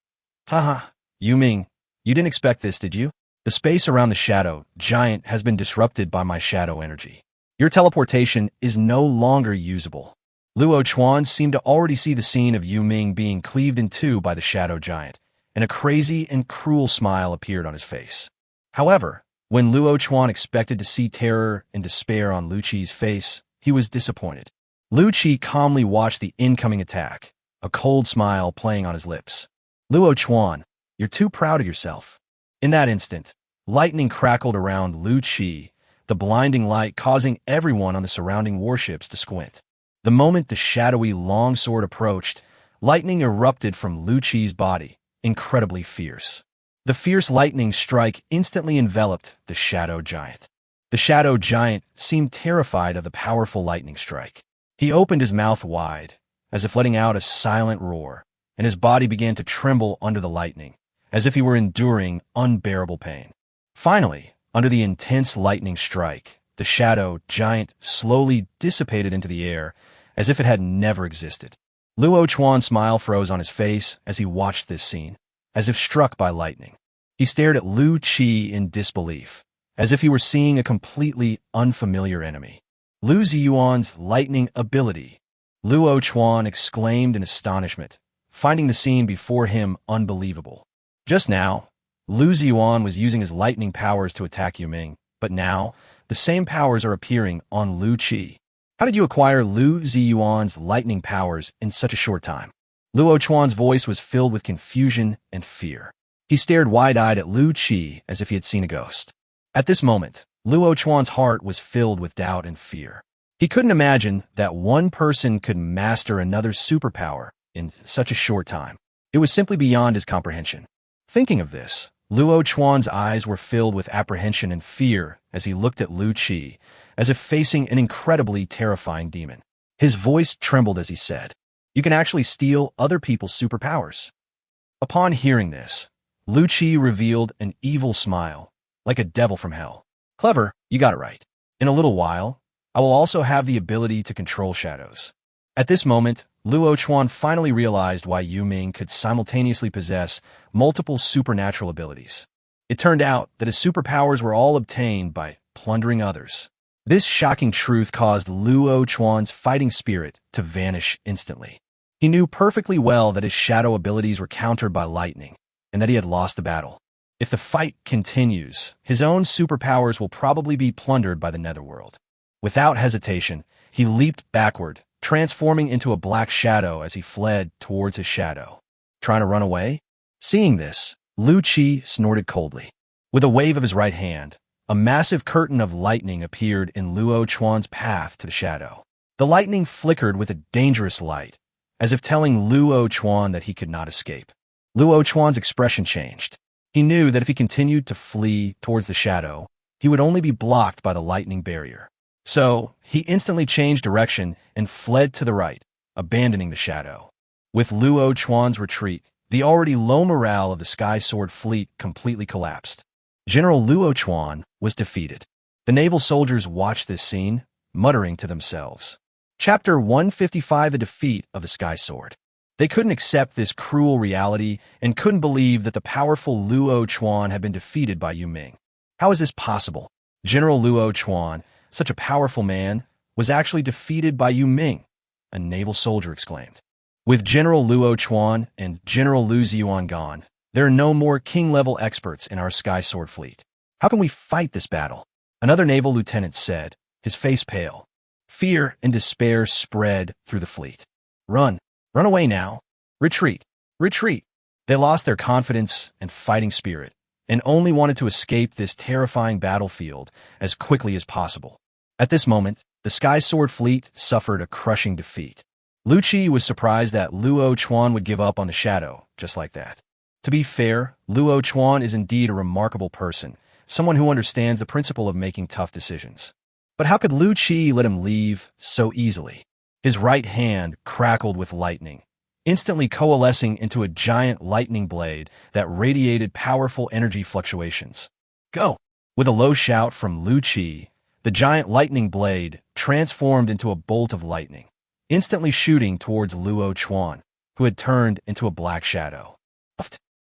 Haha, Yu Ming, you didn't expect this, did you? The space around the shadow giant has been disrupted by my shadow energy. Your teleportation is no longer usable. Luo Chuan seemed to already see the scene of Yu Ming being cleaved in two by the shadow giant, and a crazy and cruel smile appeared on his face. However, when Luo Chuan expected to see terror and despair on Lu Qi's face, he was disappointed. Lu Qi calmly watched the incoming attack, a cold smile playing on his lips. Luo Chuan, you're too proud of yourself. In that instant, lightning crackled around Lu Qi, the blinding light causing everyone on the surrounding warships to squint. The moment the shadowy longsword approached, lightning erupted from Lu Qi's body, incredibly fierce. The fierce lightning strike instantly enveloped the shadow giant. The shadow giant seemed terrified of the powerful lightning strike. He opened his mouth wide, as if letting out a silent roar, and his body began to tremble under the lightning, as if he were enduring unbearable pain. Finally, under the intense lightning strike, the shadow giant slowly dissipated into the air as if it had never existed. Luo Chuan's smile froze on his face as he watched this scene, as if struck by lightning. He stared at Lu Qi in disbelief, as if he were seeing a completely unfamiliar enemy. Lu Ziyuan's lightning ability, Luo Chuan exclaimed in astonishment, finding the scene before him unbelievable. Just now, Lu Ziyuan was using his lightning powers to attack Yu Ming, but now, the same powers are appearing on Lu Qi. How did you acquire Lu Ziyuan's lightning powers in such a short time? Luo Chuan's voice was filled with confusion and fear. He stared wide-eyed at Lu Qi as if he had seen a ghost. At this moment, Luo Chuan's heart was filled with doubt and fear. He couldn't imagine that one person could master another's superpower in such a short time. It was simply beyond his comprehension. Thinking of this, Luo Chuan's eyes were filled with apprehension and fear as he looked at Lu Qi, as if facing an incredibly terrifying demon. His voice trembled as he said, "You can actually steal other people's superpowers." Upon hearing this, Lu Qi revealed an evil smile, like a devil from hell. Clever, you got it right. In a little while, I will also have the ability to control shadows. At this moment, Luo Chuan finally realized why Yu Ming could simultaneously possess multiple supernatural abilities. It turned out that his superpowers were all obtained by plundering others. This shocking truth caused Luo Chuan's fighting spirit to vanish instantly. He knew perfectly well that his shadow abilities were countered by lightning, and that he had lost the battle. If the fight continues, his own superpowers will probably be plundered by the netherworld. Without hesitation, he leaped backward, transforming into a black shadow as he fled towards his shadow. Trying to run away? Seeing this, Lu Qi snorted coldly. With a wave of his right hand, a massive curtain of lightning appeared in Luo Chuan's path to the shadow. The lightning flickered with a dangerous light, as if telling Luo Chuan that he could not escape. Luo Chuan's expression changed. He knew that if he continued to flee towards the shadow, he would only be blocked by the lightning barrier. So, he instantly changed direction and fled to the right, abandoning the shadow. With Luo Chuan's retreat, the already low morale of the Sky Sword fleet completely collapsed. General Luo Chuan was defeated. The naval soldiers watched this scene, muttering to themselves. Chapter 155: The Defeat of the Sky Sword. They couldn't accept this cruel reality and couldn't believe that the powerful Luo Chuan had been defeated by Yu Ming. How is this possible? General Luo Chuan, such a powerful man, was actually defeated by Yu Ming, a naval soldier exclaimed. With General Luo Chuan and General Lu Ziyuan gone, there are no more king-level experts in our Sky Sword fleet. How can we fight this battle? Another naval lieutenant said, his face pale. Fear and despair spread through the fleet. Run! Run away now! Retreat! Retreat! They lost their confidence and fighting spirit, and only wanted to escape this terrifying battlefield as quickly as possible. At this moment, the Sky Sword fleet suffered a crushing defeat. Lu Qi was surprised that Luo Chuan would give up on the shadow, just like that. To be fair, Luo Chuan is indeed a remarkable person, someone who understands the principle of making tough decisions. But how could Lu Qi let him leave so easily? His right hand crackled with lightning, instantly coalescing into a giant lightning blade that radiated powerful energy fluctuations. Go! With a low shout from Lu Qi, the giant lightning blade transformed into a bolt of lightning, instantly shooting towards Luo Chuan, who had turned into a black shadow.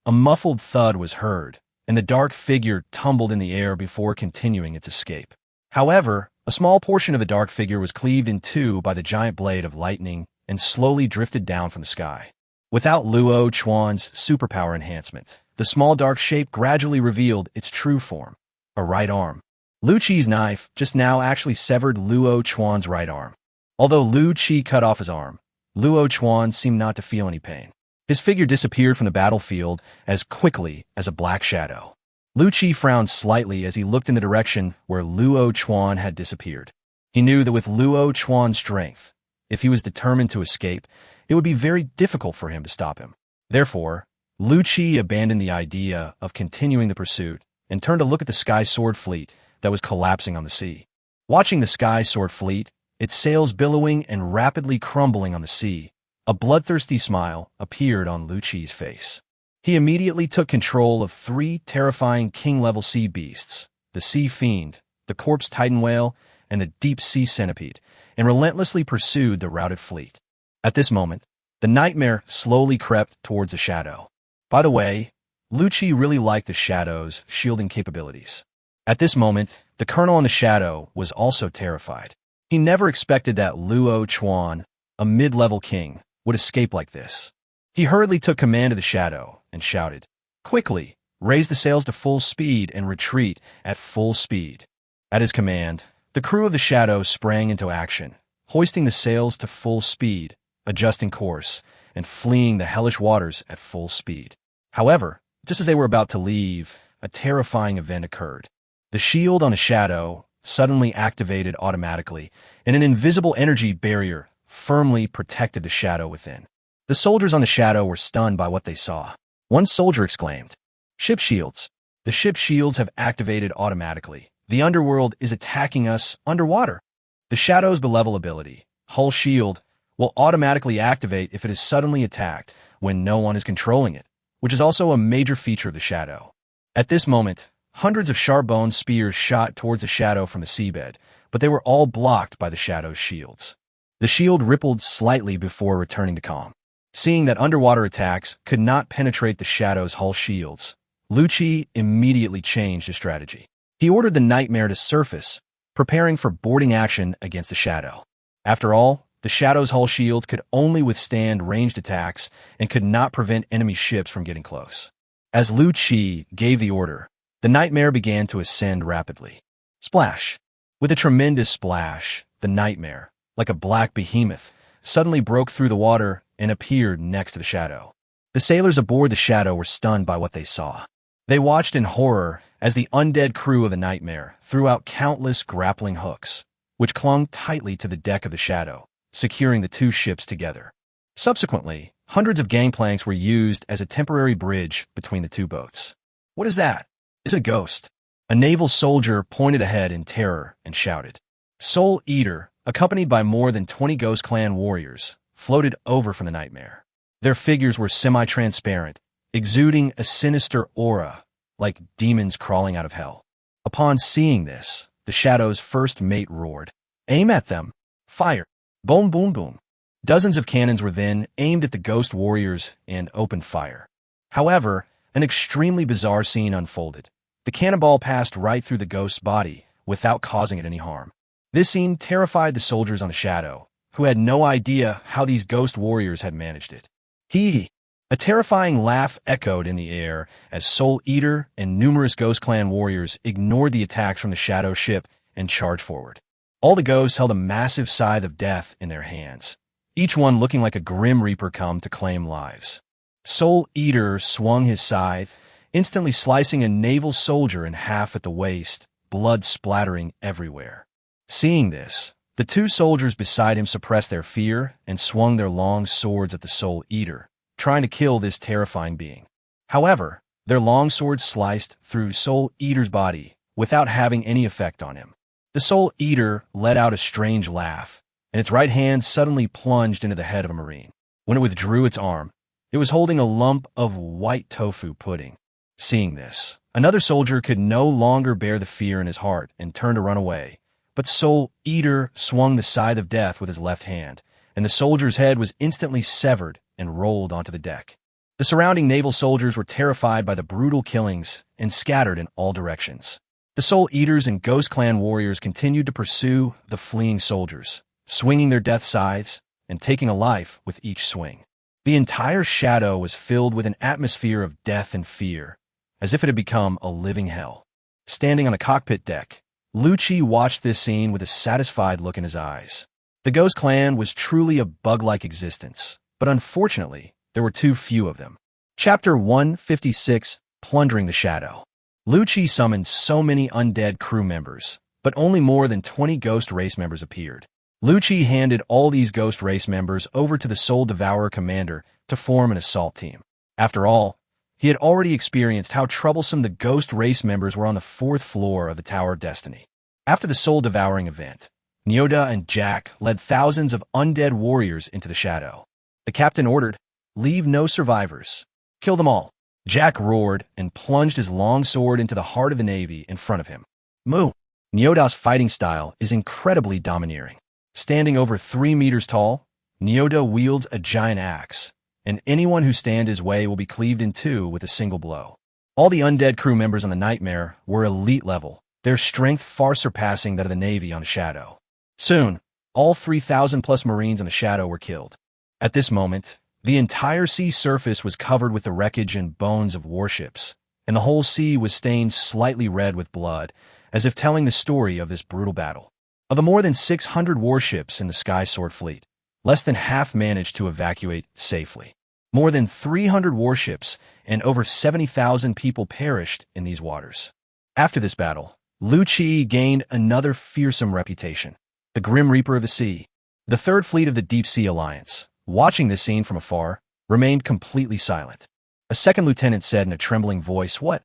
A muffled thud was heard, and the dark figure tumbled in the air before continuing its escape. However, a small portion of the dark figure was cleaved in two by the giant blade of lightning and slowly drifted down from the sky. Without Luo Chuan's superpower enhancement, the small dark shape gradually revealed its true form, a right arm. Lu Qi's knife just now actually severed Luo Chuan's right arm. Although Lu Qi cut off his arm, Luo Chuan seemed not to feel any pain. His figure disappeared from the battlefield as quickly as a black shadow. Lu Qi frowned slightly as he looked in the direction where Luo Chuan had disappeared. He knew that with Luo Chuan's strength, if he was determined to escape, it would be very difficult for him to stop him. Therefore, Lu Qi abandoned the idea of continuing the pursuit and turned to look at the Sky Sword fleet that was collapsing on the sea. Watching the Sky Sword fleet, its sails billowing and rapidly crumbling on the sea, a bloodthirsty smile appeared on Lu Qi's face. He immediately took control of 3 terrifying king-level sea beasts, the Sea Fiend, the Corpse Titan Whale, and the Deep Sea Centipede, and relentlessly pursued the routed fleet. At this moment, the Nightmare slowly crept towards the shadow. By the way, Lu Qi really liked the shadow's shielding capabilities. At this moment, the colonel in the shadow was also terrified. He never expected that Luo Chuan, a mid-level king, would escape like this. He hurriedly took command of the shadow and shouted, "Quickly, raise the sails to full speed and retreat at full speed." At his command, the crew of the shadow sprang into action, hoisting the sails to full speed, adjusting course, and fleeing the hellish waters at full speed. However, just as they were about to leave, a terrifying event occurred. The shield on the shadow suddenly activated automatically, and an invisible energy barrier firmly protected the shadow within. The soldiers on the shadow were stunned by what they saw. One soldier exclaimed, "Ship shields! The ship shields have activated automatically. The underworld is attacking us underwater." The shadow's beloved ability, Hull Shield, will automatically activate if it is suddenly attacked when no one is controlling it, which is also a major feature of the shadow. At this moment, hundreds of sharp-boned spears shot towards the shadow from the seabed, but they were all blocked by the shadow's shields. The shield rippled slightly before returning to calm. Seeing that underwater attacks could not penetrate the shadow's hull shields, Lu Qi immediately changed his strategy. He ordered the Nightmare to surface preparing for boarding action against the Shadow. After all, the Shadow's hull shields could only withstand ranged attacks and could not prevent enemy ships from getting close. As Lu Qi gave the order, the Nightmare began to ascend rapidly. Splash! With a tremendous splash, the Nightmare, like a black behemoth, suddenly broke through the water and appeared next to the Shadow. The sailors aboard the Shadow were stunned by what they saw. They watched in horror as the undead crew of the Nightmare threw out countless grappling hooks, which clung tightly to the deck of the Shadow, securing the two ships together. Subsequently, hundreds of gangplanks were used as a temporary bridge between the two boats. "What is that? It's a ghost." A naval soldier pointed ahead in terror and shouted. Soul Eater, accompanied by more than 20 Ghost Clan warriors, floated over from the Nightmare. Their figures were semi-transparent, exuding a sinister aura, like demons crawling out of hell. Upon seeing this, the Shadow's first mate roared, "Aim at them! Fire! Boom, boom, boom!" Dozens of cannons were then aimed at the ghost warriors and opened fire. However, an extremely bizarre scene unfolded. The cannonball passed right through the ghost's body without causing it any harm. This scene terrified the soldiers on the Shadow, who had no idea how these ghost warriors had managed it. Hee! A terrifying laugh echoed in the air as Soul Eater and numerous Ghost Clan warriors ignored the attacks from the Shadow ship and charged forward. All the ghosts held a massive scythe of death in their hands, each one looking like a grim reaper come to claim lives. Soul Eater swung his scythe, instantly slicing a naval soldier in half at the waist, blood splattering everywhere. Seeing this, the two soldiers beside him suppressed their fear and swung their long swords at the Soul Eater, trying to kill this terrifying being. However, their long swords sliced through Soul Eater's body without having any effect on him. The Soul Eater let out a strange laugh, and its right hand suddenly plunged into the head of a Marine. When it withdrew its arm, it was holding a lump of white tofu pudding. Seeing this, another soldier could no longer bear the fear in his heart and turned to run away, but Soul Eater swung the scythe of death with his left hand, and the soldier's head was instantly severed and rolled onto the deck. The surrounding naval soldiers were terrified by the brutal killings and scattered in all directions. The Soul Eaters and Ghost Clan warriors continued to pursue the fleeing soldiers, swinging their death scythes and taking a life with each swing. The entire Shadow was filled with an atmosphere of death and fear, as if it had become a living hell. Standing on the cockpit deck, Lu Qi watched this scene with a satisfied look in his eyes. The Ghost Clan was truly a bug-like existence, but unfortunately, there were too few of them. Chapter 156, Plundering the Shadow. Lu Qi summoned so many undead crew members, but only more than 20 ghost race members appeared. Lu Qi handed all these ghost race members over to the Soul Devourer commander to form an assault team. After all, he had already experienced how troublesome the ghost race members were on the 4th floor of the Tower of Destiny. After the Soul Devouring event, Nyoda and Jack led thousands of undead warriors into the Shadow. The captain ordered, "Leave no survivors. Kill them all." Jack roared and plunged his long sword into the heart of the Navy in front of him. Moo! Nyoda's fighting style is incredibly domineering. Standing over 3 meters tall, Nyoda wields a giant axe, and anyone who stands his way will be cleaved in two with a single blow. All the undead crew members on the Nightmare were elite level, their strength far surpassing that of the Navy on the Shadow. Soon, all 3,000+ Marines on the Shadow were killed. At this moment, the entire sea surface was covered with the wreckage and bones of warships, and the whole sea was stained slightly red with blood, as if telling the story of this brutal battle. Of the more than 600 warships in the Sky Sword fleet, less than half managed to evacuate safely. More than 300 warships and over 70,000 people perished in these waters. After this battle, Lu Qi gained another fearsome reputation, the Grim Reaper of the Sea. The Third Fleet of the Deep Sea Alliance, watching this scene from afar, remained completely silent. A second lieutenant said in a trembling voice, What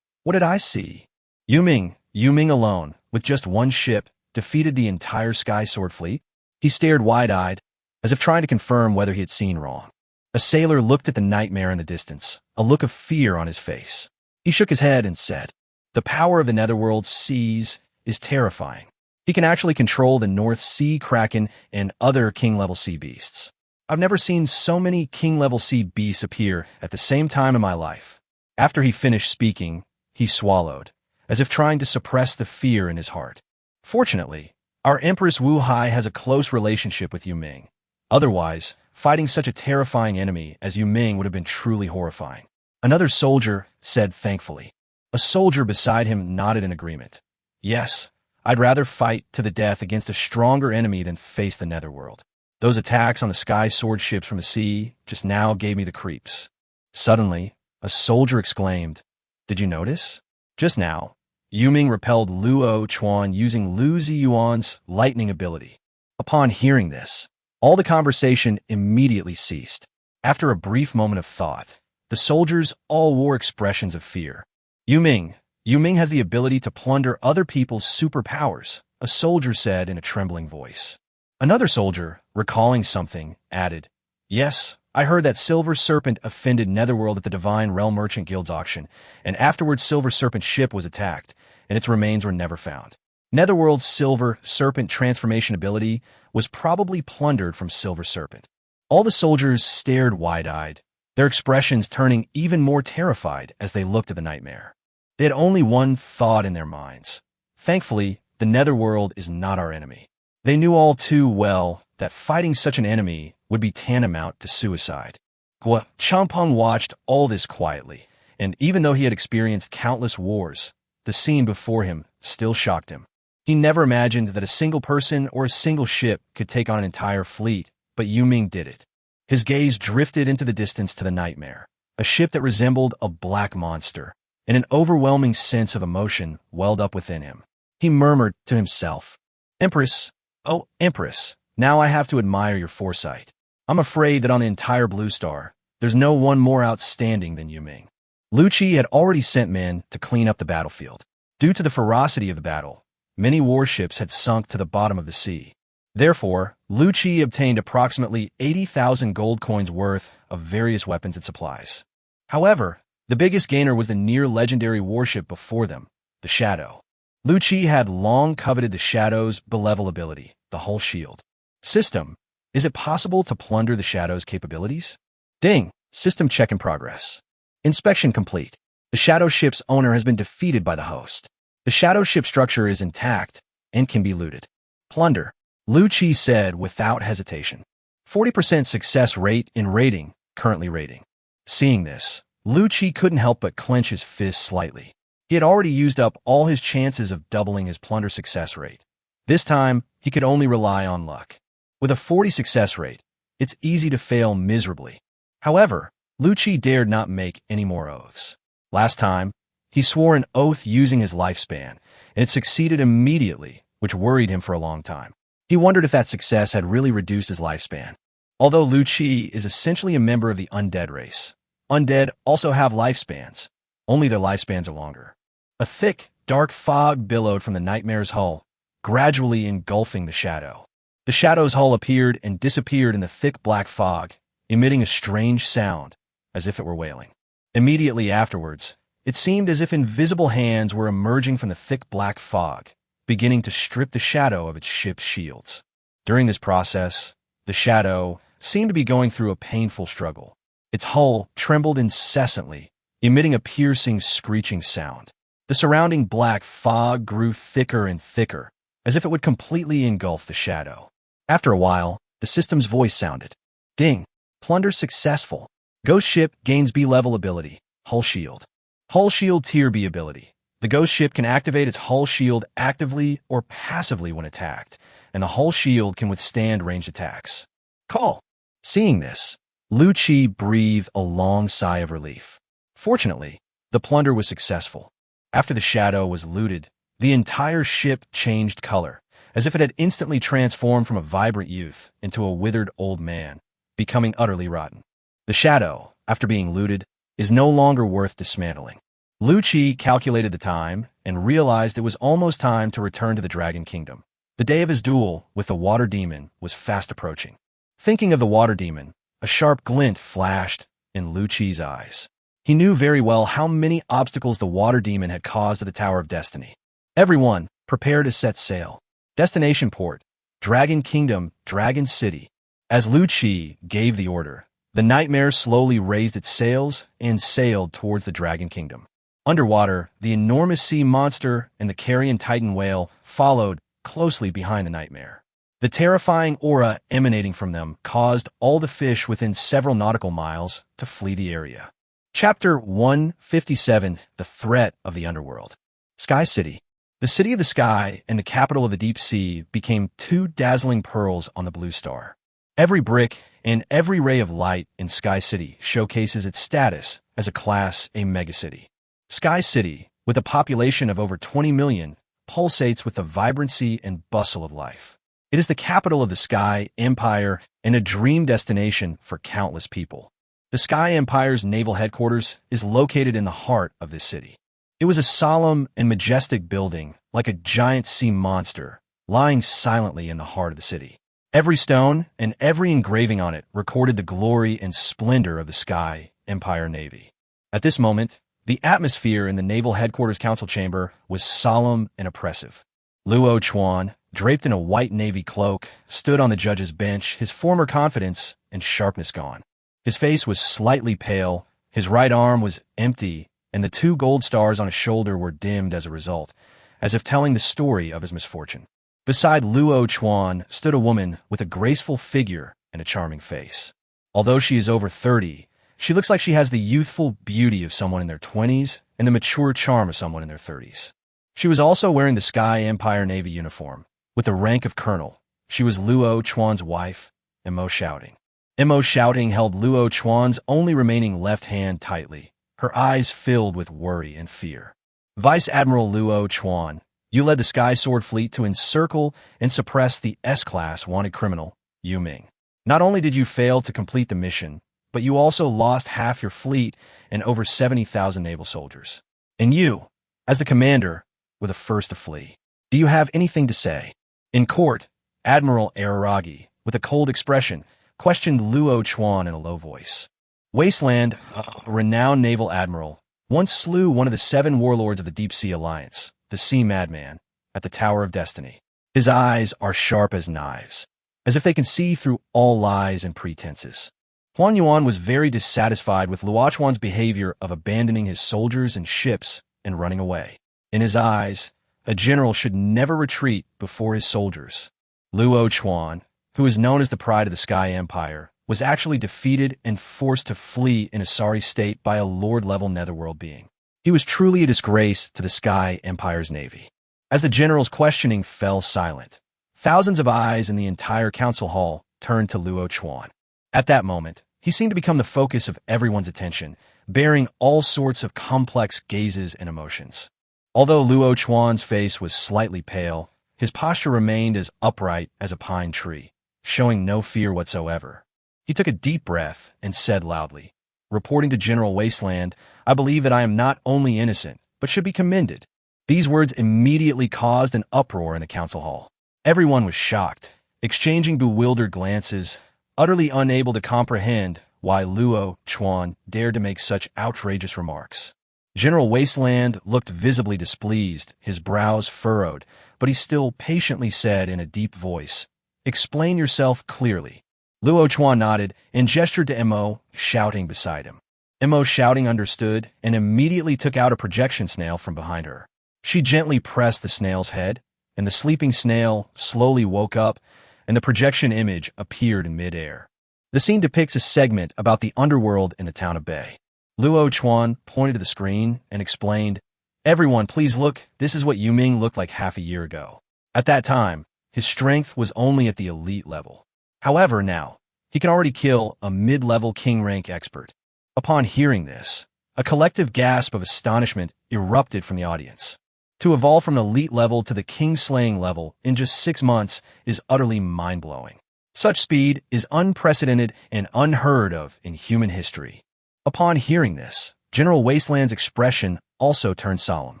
did I see?" Yuming alone, with just one ship, defeated the entire Sky Sword fleet. He stared wide-eyed, as if trying to confirm whether he had seen wrong. A sailor looked at the Nightmare in the distance, a look of fear on his face. He shook his head and said, "The power of the Netherworld's seas is terrifying. He can actually control the North Sea Kraken and other king-level sea beasts. I've never seen so many king-level sea beasts appear at the same time in my life." After he finished speaking, he swallowed, as if trying to suppress the fear in his heart. Fortunately, our Empress Wu Hai has a close relationship with Yu Ming. Otherwise, fighting such a terrifying enemy as Yu Ming would have been truly horrifying. Another soldier said thankfully. A soldier beside him nodded in agreement. Yes, I'd rather fight to the death against a stronger enemy than face the netherworld. Those attacks on the sky sword ships from the sea just now gave me the creeps. Suddenly, a soldier exclaimed, "Did you notice? Just now, Yu Ming repelled Luo Chuan using Lu Ziyuan's lightning ability." Upon hearing this, all the conversation immediately ceased. After a brief moment of thought, the soldiers all wore expressions of fear. Yu Ming has the ability to plunder other people's superpowers, a soldier said in a trembling voice. Another soldier, recalling something, added, "Yes, I heard that Silver Serpent offended Netherworld at the Divine Realm Merchant Guild's auction, and afterwards Silver Serpent's ship was attacked, and its remains were never found. Netherworld's Silver Serpent transformation ability was probably plundered from Silver Serpent." All the soldiers stared wide-eyed, their expressions turning even more terrified as they looked at the nightmare. They had only one thought in their minds. Thankfully, the Netherworld is not our enemy. They knew all too well that fighting such an enemy would be tantamount to suicide. Gua Champong watched all this quietly, and even though he had experienced countless wars, the scene before him still shocked him. He never imagined that a single person or a single ship could take on an entire fleet, but Yu Ming did it. His gaze drifted into the distance to the nightmare, a ship that resembled a black monster, and an overwhelming sense of emotion welled up within him. He murmured to himself, "Empress, oh Empress, now I have to admire your foresight. I'm afraid that on the entire Blue Star, there's no one more outstanding than Yu Ming." Lu Qi had already sent men to clean up the battlefield. Due to the ferocity of the battle, many warships had sunk to the bottom of the sea. Therefore, Lu Qi obtained approximately 80,000 gold coins worth of various weapons and supplies. However, the biggest gainer was the near-legendary warship before them, the Shadow. Lu Qi had long coveted the Shadow's Belevel ability, the Hull Shield. System, is it possible to plunder the Shadow's capabilities? Ding, system check in progress. Inspection complete. The Shadow ship's owner has been defeated by the host. The Shadow ship structure is intact and can be looted. Plunder, Lu Qi said without hesitation. 40% success rate in raiding, currently raiding. Seeing this, Lu Qi couldn't help but clench his fist slightly. He had already used up all his chances of doubling his plunder success rate. This time, he could only rely on luck. With a 40 success rate, it's easy to fail miserably. However, Lu Qi dared not make any more oaths. Last time, he swore an oath using his lifespan, and it succeeded immediately, which worried him for a long time. He wondered if that success had really reduced his lifespan. Although Lu Qi is essentially a member of the undead race, undead also have lifespans, only their lifespans are longer. A thick, dark fog billowed from the nightmare's hull, gradually engulfing the Shadow. The Shadow's hull appeared and disappeared in the thick black fog, emitting a strange sound, as if it were wailing. Immediately afterwards, it seemed as if invisible hands were emerging from the thick black fog, beginning to strip the Shadow of its ship's shields. During this process, the Shadow seemed to be going through a painful struggle. Its hull trembled incessantly, emitting a piercing, screeching sound. The surrounding black fog grew thicker and thicker, as if it would completely engulf the Shadow. After a while, the system's voice sounded. Ding! Plunder successful. Ghost ship gains B-level ability, Hull Shield. Hull Shield Tier B ability. The ghost ship can activate its hull shield actively or passively when attacked, and the hull shield can withstand ranged attacks. Call! Seeing this, Lu Qi breathed a long sigh of relief. Fortunately, the plunder was successful. After the Shadow was looted, the entire ship changed color, as if it had instantly transformed from a vibrant youth into a withered old man, becoming utterly rotten. The Shadow, after being looted, is no longer worth dismantling. Lu Qi calculated the time and realized it was almost time to return to the Dragon Kingdom. The day of his duel with the Water Demon was fast approaching. Thinking of the Water Demon, a sharp glint flashed in Lu Qi's eyes. He knew very well how many obstacles the Water Demon had caused at the Tower of Destiny. Everyone, prepare to set sail. Destination port, Dragon Kingdom, Dragon City. As Lu Qi gave the order, the nightmare slowly raised its sails and sailed towards the Dragon Kingdom. Underwater, the enormous sea monster and the carrion titan whale followed closely behind the nightmare. The terrifying aura emanating from them caused all the fish within several nautical miles to flee the area. Chapter 157: The Threat of the Underworld. Sky City. The city of the sky and the capital of the deep sea became two dazzling pearls on the blue star. Every brick and every ray of light in Sky City showcases its status as a Class A megacity. Sky City, with a population of over 20 million, pulsates with the vibrancy and bustle of life. It is the capital of the Sky Empire and a dream destination for countless people. The Sky Empire's naval headquarters is located in the heart of this city. It was a solemn and majestic building, like a giant sea monster, lying silently in the heart of the city. Every stone and every engraving on it recorded the glory and splendor of the Sky Empire Navy. At this moment, the atmosphere in the Naval Headquarters Council Chamber was solemn and oppressive. Luo Chuan, draped in a white navy cloak, stood on the judge's bench, his former confidence and sharpness gone. His face was slightly pale, his right arm was empty, and the two gold stars on his shoulder were dimmed as a result, as if telling the story of his misfortune. Beside Luo Chuan stood a woman with a graceful figure and a charming face. Although she is over 30, she looks like she has the youthful beauty of someone in their 20s and the mature charm of someone in their 30s. She was also wearing the Sky Empire Navy uniform, with the rank of colonel. She was Luo Chuan's wife, Mo Shouting. Mo Shouting held Luo Chuan's only remaining left hand tightly, her eyes filled with worry and fear. Vice Admiral Luo Chuan, you led the Sky Sword Fleet to encircle and suppress the S-Class wanted criminal, Yu Ming. Not only did you fail to complete the mission, but you also lost half your fleet and over 70,000 naval soldiers. And you, as the commander, were the first to flee. Do you have anything to say? In court, Admiral Araragi, with a cold expression, questioned Luo Chuan in a low voice. Wasteland, a renowned naval admiral, once slew one of the 7 warlords of the Deep Sea Alliance, the Sea Madman, at the Tower of Destiny. His eyes are sharp as knives, as if they can see through all lies and pretenses. Huan Yuan was very dissatisfied with Luo Chuan's behavior of abandoning his soldiers and ships and running away. In his eyes, a general should never retreat before his soldiers. Luo Chuan, who is known as the pride of the Sky Empire, was actually defeated and forced to flee in a sorry state by a lord-level netherworld being. He was truly a disgrace to the Sky Empire's navy. As the general's questioning fell silent, thousands of eyes in the entire council hall turned to Luo Chuan. At that moment, he seemed to become the focus of everyone's attention, bearing all sorts of complex gazes and emotions. Although Luo Chuan's face was slightly pale, his posture remained as upright as a pine tree, showing no fear whatsoever. He took a deep breath and said loudly, "Reporting to General Wasteland, I believe that I am not only innocent, but should be commended." These words immediately caused an uproar in the council hall. Everyone was shocked, exchanging bewildered glances, utterly unable to comprehend why Luo Chuan dared to make such outrageous remarks. General Wasteland looked visibly displeased, his brows furrowed, but he still patiently said in a deep voice, "Explain yourself clearly." Luo Chuan nodded and gestured to Mo Shouting beside him. Mo Shouting understood and immediately took out a projection snail from behind her. She gently pressed the snail's head, and the sleeping snail slowly woke up, and the projection image appeared in midair. The scene depicts a segment about the underworld in the town of Bay. Luo Chuan pointed to the screen and explained, "Everyone, please look, this is what Yu Ming looked like half a year ago. At that time, his strength was only at the elite level. However, now, he can already kill a mid-level king rank expert." Upon hearing this, a collective gasp of astonishment erupted from the audience. To evolve from the elite level to the king-slaying level in just 6 months is utterly mind-blowing. Such speed is unprecedented and unheard of in human history. Upon hearing this, General Wasteland's expression also turned solemn.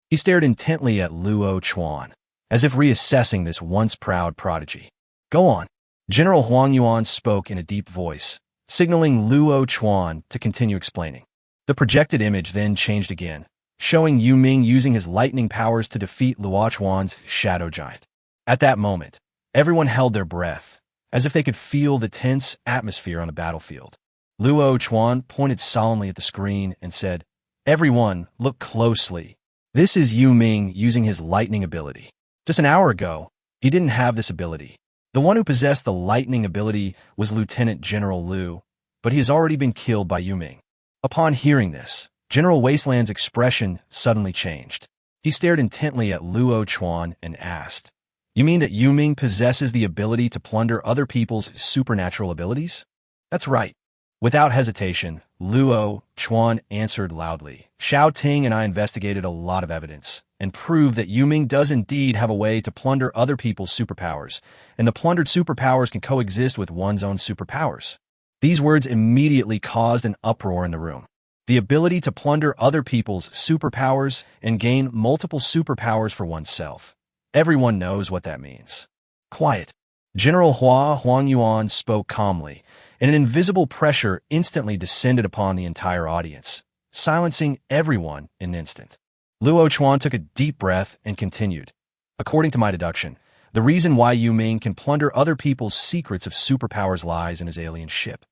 He stared intently at Luo Chuan, as if reassessing this once proud prodigy. "Go on." General Huang Yuan spoke in a deep voice, signaling Luo Chuan to continue explaining. The projected image then changed again, showing Yu Ming using his lightning powers to defeat Luo Chuan's shadow giant. At that moment, everyone held their breath, as if they could feel the tense atmosphere on the battlefield. Luo Chuan pointed solemnly at the screen and said, "Everyone, look closely. This is Yu Ming using his lightning ability. Just an hour ago, He didn't have this ability. The one who possessed the lightning ability was Lieutenant General Liu, but he has already been killed by Yuming. Upon hearing this, General Wasteland's expression suddenly changed. He stared intently at Luo Chuan and asked, "You mean that Yuming possesses the ability to plunder other people's supernatural abilities?" "That's right." Without hesitation, Luo Chuan answered loudly. "Xiao Ting and I investigated a lot of evidence and proved that Yuming does indeed have a way to plunder other people's superpowers, and the plundered superpowers can coexist with one's own superpowers." These words immediately caused an uproar in the room. The ability to plunder other people's superpowers and gain multiple superpowers for oneself. Everyone knows what that means. Quiet. General Huangyuan spoke calmly, and an invisible pressure instantly descended upon the entire audience, silencing everyone in an instant. Luo Chuan took a deep breath and continued. "According to my deduction, the reason why Yu Ming can plunder other people's secrets of superpowers lies in his alien ship,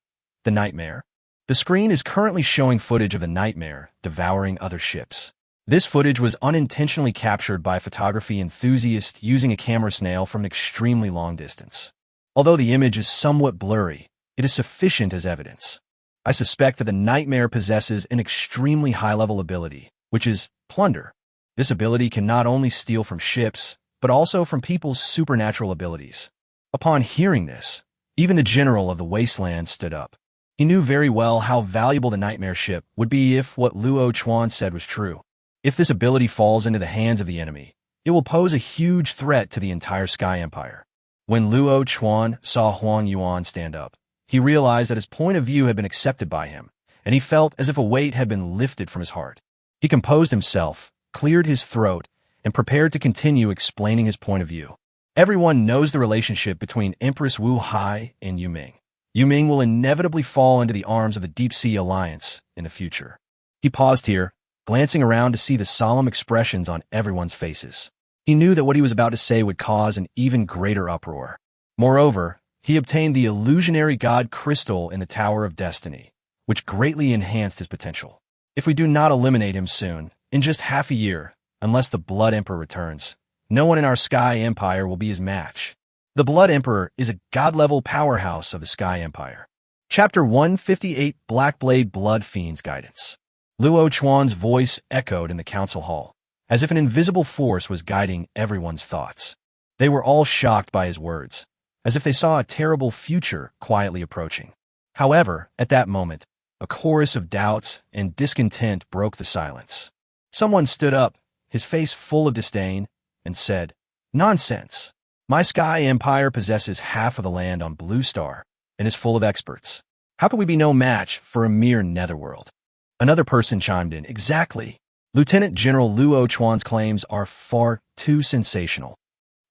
the Nightmare. The screen is currently showing footage of the Nightmare devouring other ships. This footage was unintentionally captured by a photography enthusiast using a camera snail from an extremely long distance. Although the image is somewhat blurry, it is sufficient as evidence. I suspect that the Nightmare possesses an extremely high-level ability, which is plunder. This ability can not only steal from ships, but also from people's supernatural abilities." Upon hearing this, even the general of the wasteland stood up. He knew very well how valuable the Nightmare ship would be if what Luo Chuan said was true. If this ability falls into the hands of the enemy, it will pose a huge threat to the entire Sky Empire. When Luo Chuan saw Huang Yuan stand up, he realized that his point of view had been accepted by him, and he felt as if a weight had been lifted from his heart. He composed himself, cleared his throat, and prepared to continue explaining his point of view. Everyone knows the relationship between Empress Wu Hai and Yu Ming. Yu Ming will inevitably fall into the arms of the Deep Sea Alliance in the future. He paused here, glancing around to see the solemn expressions on everyone's faces. He knew that what he was about to say would cause an even greater uproar. Moreover, he obtained the illusionary god crystal in the Tower of Destiny, which greatly enhanced his potential. If we do not eliminate him soon, in just half a year, unless the Blood Emperor returns, no one in our Sky Empire will be his match. The Blood Emperor is a god-level powerhouse of the Sky Empire. Chapter 158, Blackblade Blood Fiend's Guidance. Luo Chuan's voice echoed in the council hall, as if an invisible force was guiding everyone's thoughts. They were all shocked by his words, as if they saw a terrible future quietly approaching. However, at that moment, a chorus of doubts and discontent broke the silence. Someone stood up, his face full of disdain, and said, "Nonsense. My Sky Empire possesses half of the land on Blue Star and is full of experts. How could we be no match for a mere netherworld?" Another person chimed in, "Exactly. Lieutenant General Luo Chuan's claims are far too sensational."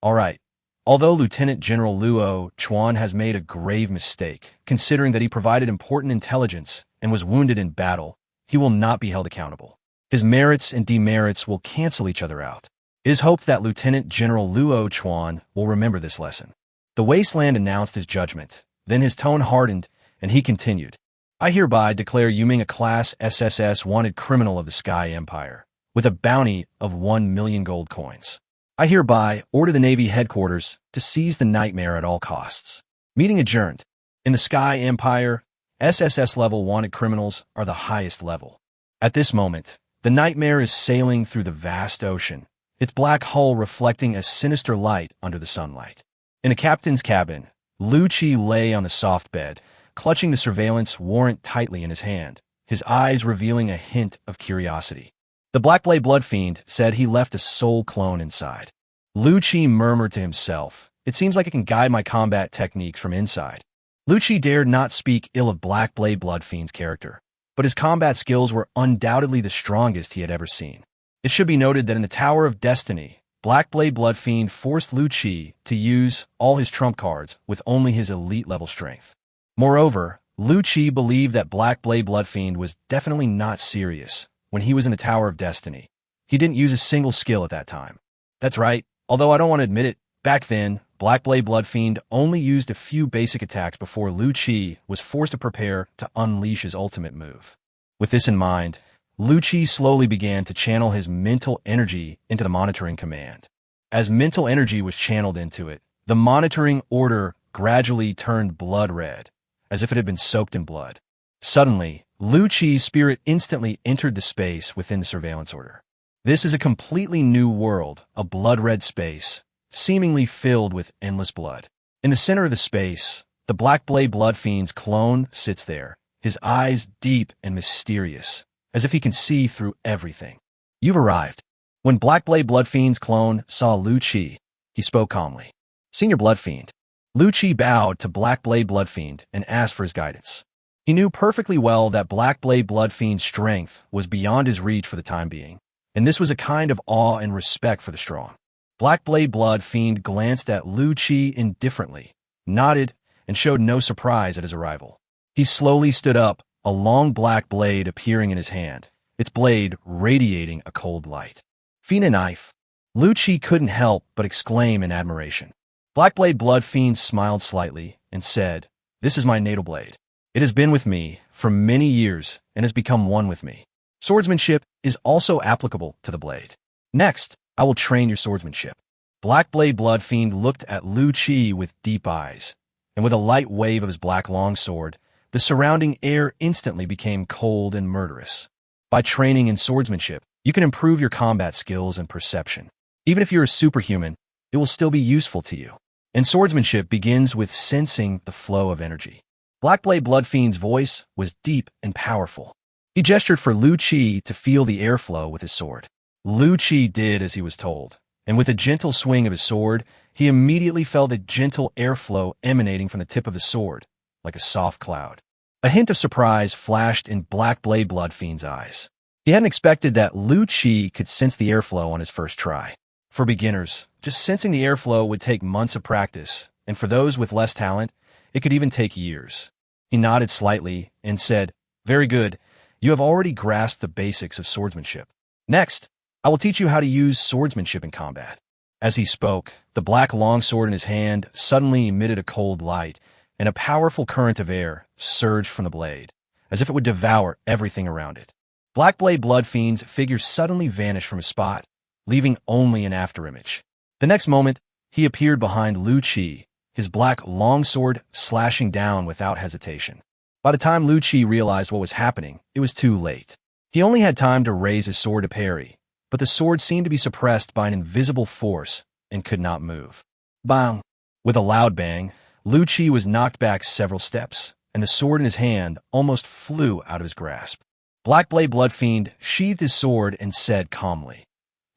All right. Although Lieutenant General Luo Chuan has made a grave mistake, considering that he provided important intelligence and was wounded in battle, he will not be held accountable. His merits and demerits will cancel each other out. It is hoped that Lieutenant General Luo Chuan will remember this lesson. The Wasteland announced his judgment. Then his tone hardened, and he continued. "I hereby declare Yuming a Class SSS wanted criminal of the Sky Empire, with a bounty of 1 million gold coins. I hereby order the Navy headquarters to seize the Nightmare at all costs." Meeting adjourned. In the Sky Empire, SSS level wanted criminals are the highest level. At this moment, the Nightmare is sailing through the vast ocean, its black hull reflecting a sinister light under the sunlight. In the captain's cabin, Lu Qi lay on the soft bed, clutching the surveillance warrant tightly in his hand, his eyes revealing a hint of curiosity. The Blackblade Blood Fiend said he left a soul clone inside. Lu Qi murmured to himself, "It seems like it can guide my combat techniques from inside." Lu Qi dared not speak ill of Blackblade Blood Fiend's character, but his combat skills were undoubtedly the strongest he had ever seen. It should be noted that in the Tower of Destiny, Blackblade Blood Fiend forced Lu Qi to use all his trump cards with only his elite level strength. Moreover, Lu Qi believed that Blackblade Blood Fiend was definitely not serious when he was in the Tower of Destiny. He didn't use a single skill at that time. That's right, although I don't want to admit it, back then, Blackblade Blood Fiend only used a few basic attacks before Lu Qi was forced to prepare to unleash his ultimate move. With this in mind, Lu Qi slowly began to channel his mental energy into the monitoring command. As mental energy was channeled into it, the monitoring order gradually turned blood red, as if it had been soaked in blood. Suddenly, Lu Qi's spirit instantly entered the space within the surveillance order. This is a completely new world, a blood-red space, seemingly filled with endless blood. In the center of the space, the Black Blade Blood Fiend's clone sits there, his eyes deep and mysterious, as if he can see through everything. You've arrived. When Black Blade Blood Fiend's clone saw Lu Qi, he spoke calmly. Senior Blood Fiend. Lu Qi bowed to Black Blade Blood Fiend and asked for his guidance. He knew perfectly well that Black Blade Blood Fiend's strength was beyond his reach for the time being, and this was a kind of awe and respect for the strong. Black Blade Blood Fiend glanced at Lu Qi indifferently, nodded, and showed no surprise at his arrival. He slowly stood up, a long black blade appearing in his hand, its blade radiating a cold light. Fiend and knife. Lu Qi couldn't help but exclaim in admiration. Black Blade Blood Fiend smiled slightly and said, "This is my natal blade. It has been with me for many years and has become one with me. Swordsmanship is also applicable to the blade. Next, I will train your swordsmanship." Black Blade Blood Fiend looked at Lu Qi with deep eyes, and with a light wave of his black longsword, the surrounding air instantly became cold and murderous. By training in swordsmanship, you can improve your combat skills and perception. Even if you're a superhuman, it will still be useful to you. And swordsmanship begins with sensing the flow of energy. Black Blade Blood Fiend's voice was deep and powerful. He gestured for Lu Qi to feel the airflow with his sword. Lu Qi did as he was told, and with a gentle swing of his sword, he immediately felt a gentle airflow emanating from the tip of the sword, like a soft cloud. A hint of surprise flashed in Black Blade Blood Fiend's eyes. He hadn't expected that Lu Qi could sense the airflow on his first try. For beginners, just sensing the airflow would take months of practice, and for those with less talent, it could even take years. He nodded slightly and said, "Very good. You have already grasped the basics of swordsmanship. Next, I will teach you how to use swordsmanship in combat." As he spoke, the black longsword in his hand suddenly emitted a cold light, and a powerful current of air surged from the blade, as if it would devour everything around it. Black Blade Blood Fiend's figure suddenly vanished from his spot, leaving only an afterimage. The next moment, he appeared behind Lu Qi, his black longsword slashing down without hesitation. By the time Lu Qi realized what was happening, it was too late. He only had time to raise his sword to parry, but the sword seemed to be suppressed by an invisible force and could not move. Bang! With a loud bang, Lu Qi was knocked back several steps, and the sword in his hand almost flew out of his grasp. Black Blade Blood Fiend sheathed his sword and said calmly,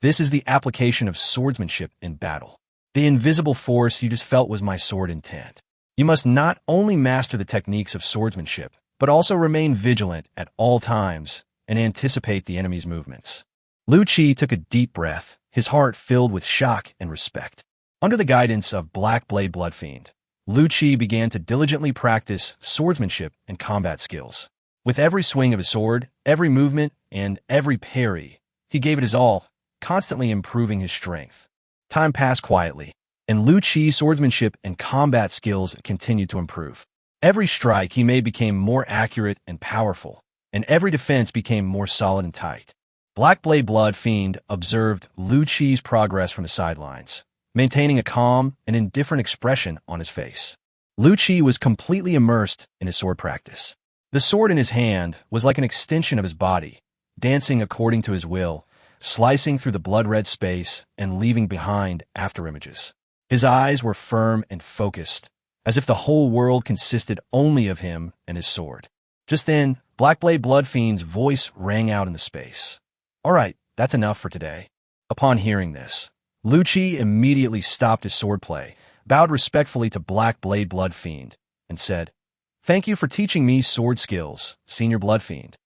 "This is the application of swordsmanship in battle. The invisible force you just felt was my sword intent. You must not only master the techniques of swordsmanship, but also remain vigilant at all times and anticipate the enemy's movements." Lu Qi took a deep breath, his heart filled with shock and respect. Under the guidance of Black Blade Blood Fiend, Lu Qi began to diligently practice swordsmanship and combat skills. With every swing of his sword, every movement, and every parry, he gave it his all, constantly improving his strength. Time passed quietly, and Lu Qi's swordsmanship and combat skills continued to improve. Every strike he made became more accurate and powerful, and every defense became more solid and tight. Black Blade Blood Fiend observed Lu Qi's progress from the sidelines, maintaining a calm and indifferent expression on his face. Lu Qi was completely immersed in his sword practice. The sword in his hand was like an extension of his body, dancing according to his will, slicing through the blood-red space and leaving behind afterimages. His eyes were firm and focused, as if the whole world consisted only of him and his sword. Just then, Black Blade Blood Fiend's voice rang out in the space. "All right, that's enough for today." Upon hearing this, Lu Qi immediately stopped his swordplay, bowed respectfully to Black Blade Blood Fiend, and said, "Thank you for teaching me sword skills, Senior Blood Fiend."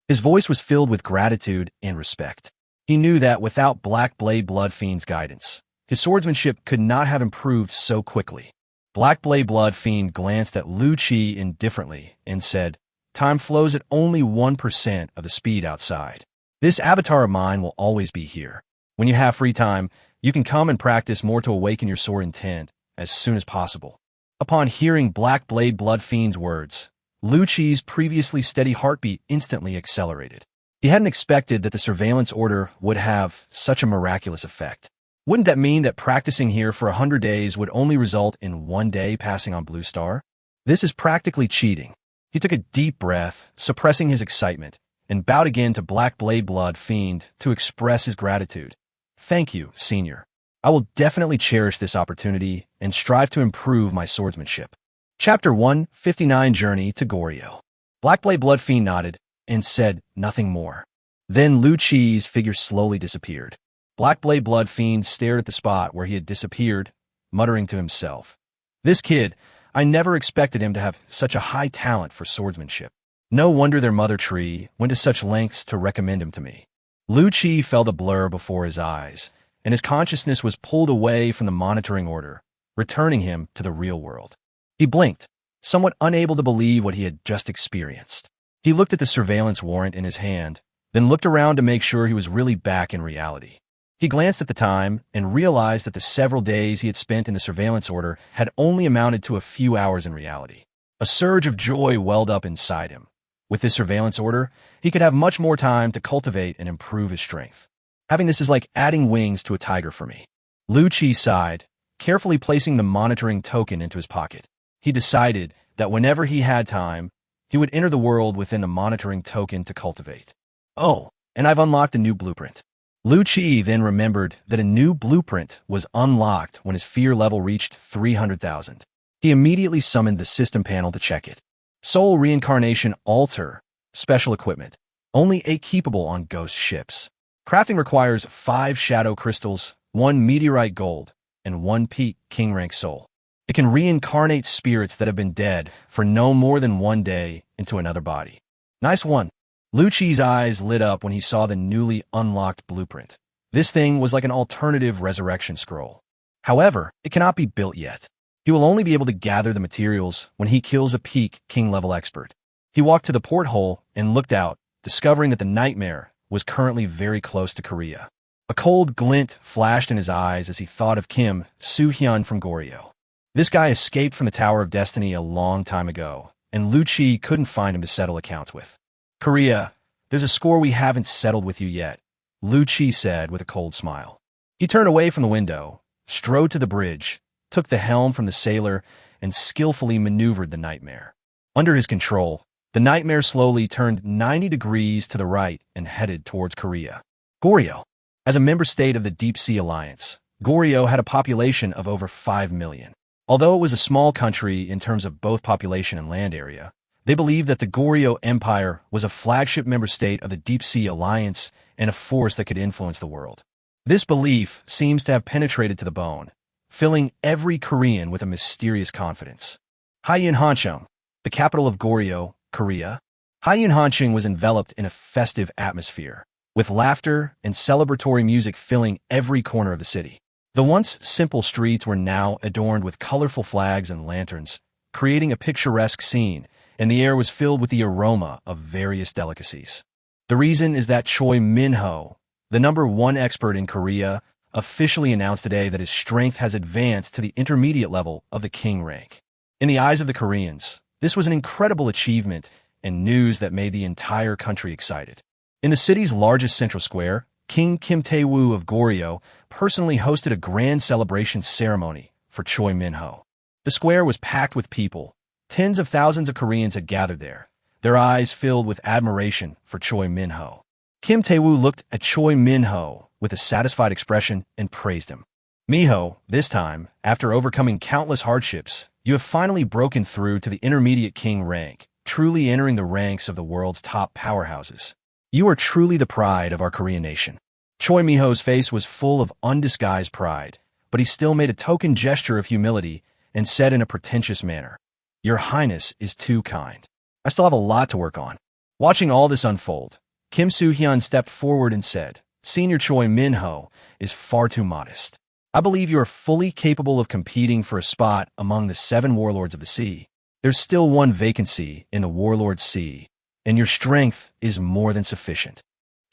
His voice was filled with gratitude and respect. He knew that without Black Blade Blood Fiend's guidance, his swordsmanship could not have improved so quickly. Black Blade Blood Fiend glanced at Lu Qi indifferently and said, "Time flows at only 1% of the speed outside. This avatar of mine will always be here. When you have free time, you can come and practice more to awaken your sword intent as soon as possible." Upon hearing Black Blade Blood Fiend's words, Lu Qi's previously steady heartbeat instantly accelerated. He hadn't expected that the surveillance order would have such a miraculous effect. Wouldn't that mean that practicing here for 100 days would only result in 1 day passing on Blue Star? This is practically cheating. He took a deep breath, suppressing his excitement, and bowed again to Black Blade Blood Fiend to express his gratitude. Thank you, Senior. I will definitely cherish this opportunity and strive to improve my swordsmanship. Chapter 159 Journey to Goryo. Black Blade Blood Fiend nodded and said nothing more. Then Lu Chi's figure slowly disappeared. Black Blade Blood Fiend stared at the spot where he had disappeared, muttering to himself. This kid, I never expected him to have such a high talent for swordsmanship. No wonder their mother tree went to such lengths to recommend him to me. Lu Chi felt a blur before his eyes, and his consciousness was pulled away from the monitoring order, returning him to the real world. He blinked, somewhat unable to believe what he had just experienced. He looked at the surveillance warrant in his hand, then looked around to make sure he was really back in reality. He glanced at the time and realized that the several days he had spent in the surveillance order had only amounted to a few hours in reality. A surge of joy welled up inside him. With this surveillance order, he could have much more time to cultivate and improve his strength. Having this is like adding wings to a tiger for me. Lu Chi sighed, carefully placing the monitoring token into his pocket. He decided that whenever he had time, he would enter the world within the monitoring token to cultivate. Oh, and I've unlocked a new blueprint. Lu Chi then remembered that a new blueprint was unlocked when his fear level reached 300,000. He immediately summoned the system panel to check it. Soul Reincarnation Altar. Special equipment. Only 8 keepable on ghost ships. Crafting requires 5 shadow crystals, 1 meteorite gold, and 1 peak king rank soul. It can reincarnate spirits that have been dead for no more than 1 day into another body. Nice one. Lu Chi's eyes lit up when he saw the newly unlocked blueprint. This thing was like an alternative resurrection scroll. However, it cannot be built yet. He will only be able to gather the materials when he kills a peak king-level expert. He walked to the porthole and looked out, discovering that the nightmare was currently very close to Korea. A cold glint flashed in his eyes as he thought of Kim Soo-hyun from Goryo. This guy escaped from the Tower of Destiny a long time ago, and Lu Chi couldn't find him to settle accounts with. Korea, there's a score we haven't settled with you yet, Lu Chi said with a cold smile. He turned away from the window, strode to the bridge, took the helm from the sailor, and skillfully maneuvered the nightmare. Under his control, the nightmare slowly turned 90 degrees to the right and headed towards Korea. Goryo. As a member state of the Deep Sea Alliance, Goryo had a population of over 5 million. Although it was a small country in terms of both population and land area, they believed that the Goryo Empire was a flagship member state of the Deep Sea Alliance and a force that could influence the world. This belief seems to have penetrated to the bone, filling every Korean with a mysterious confidence. Haeunhancheong, the capital of Goryo, Korea. Haeunhancheong was enveloped in a festive atmosphere, with laughter and celebratory music filling every corner of the city. The once simple streets were now adorned with colorful flags and lanterns, creating a picturesque scene, and the air was filled with the aroma of various delicacies. The reason is that Choi Min-ho, the #1 expert in Korea, officially announced today that his strength has advanced to the intermediate level of the king rank. In the eyes of the Koreans, this was an incredible achievement and news that made the entire country excited. In the city's largest central square, King Kim Tae-woo of Goryo personally hosted a grand celebration ceremony for Choi Min-ho. The square was packed with people. Tens of thousands of Koreans had gathered there, their eyes filled with admiration for Choi Min-ho. Kim Tae-woo looked at Choi Min-ho with a satisfied expression and praised him. "Miho, this time, after overcoming countless hardships, you have finally broken through to the intermediate king rank, truly entering the ranks of the world's top powerhouses. You are truly the pride of our Korean nation." Choi Miho's face was full of undisguised pride, but he still made a token gesture of humility and said in a pretentious manner, "Your Highness is too kind. I still have a lot to work on." Watching all this unfold, Kim Soo-hyun stepped forward and said, "Senior Choi Min-ho is far too modest. I believe you are fully capable of competing for a spot among the 7 warlords of the sea. There's still 1 vacancy in the Warlord's Sea, and your strength is more than sufficient."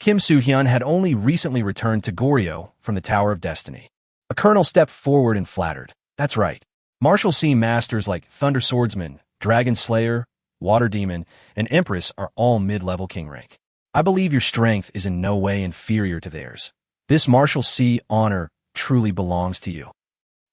Kim Soo-hyun had only recently returned to Goryo from the Tower of Destiny. A colonel stepped forward and flattered. "That's right. Martial Sea masters like Thunder Swordsman, Dragon Slayer, Water Demon, and Empress are all mid-level king rank. I believe your strength is in no way inferior to theirs. This Martial Sea honor truly belongs to you.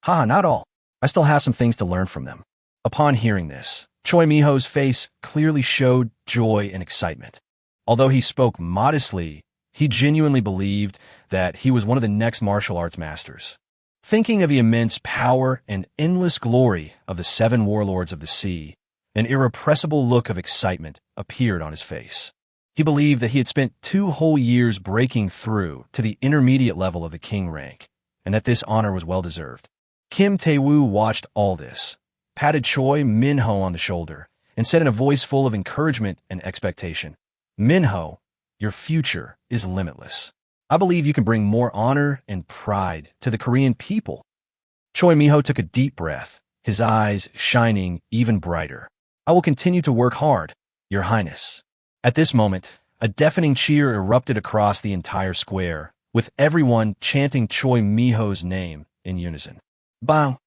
Haha, not all. I still have some things to learn from them. Upon hearing this, Choi Miho's face clearly showed joy and excitement. Although he spoke modestly, he genuinely believed that he was one of the next martial arts masters. Thinking of the immense power and endless glory of the 7 warlords of the sea, an irrepressible look of excitement appeared on his face. He believed that he had spent 2 whole years breaking through to the intermediate level of the king rank, and that this honor was well-deserved. Kim Tae-woo watched all this, patted Choi Min-ho on the shoulder, and said in a voice full of encouragement and expectation, "Min-ho, your future is limitless. I believe you can bring more honor and pride to the Korean people." Choi Miho took a deep breath, his eyes shining even brighter. "I will continue to work hard, Your Highness." At this moment, a deafening cheer erupted across the entire square, with everyone chanting Choi Miho's name in unison. Bang!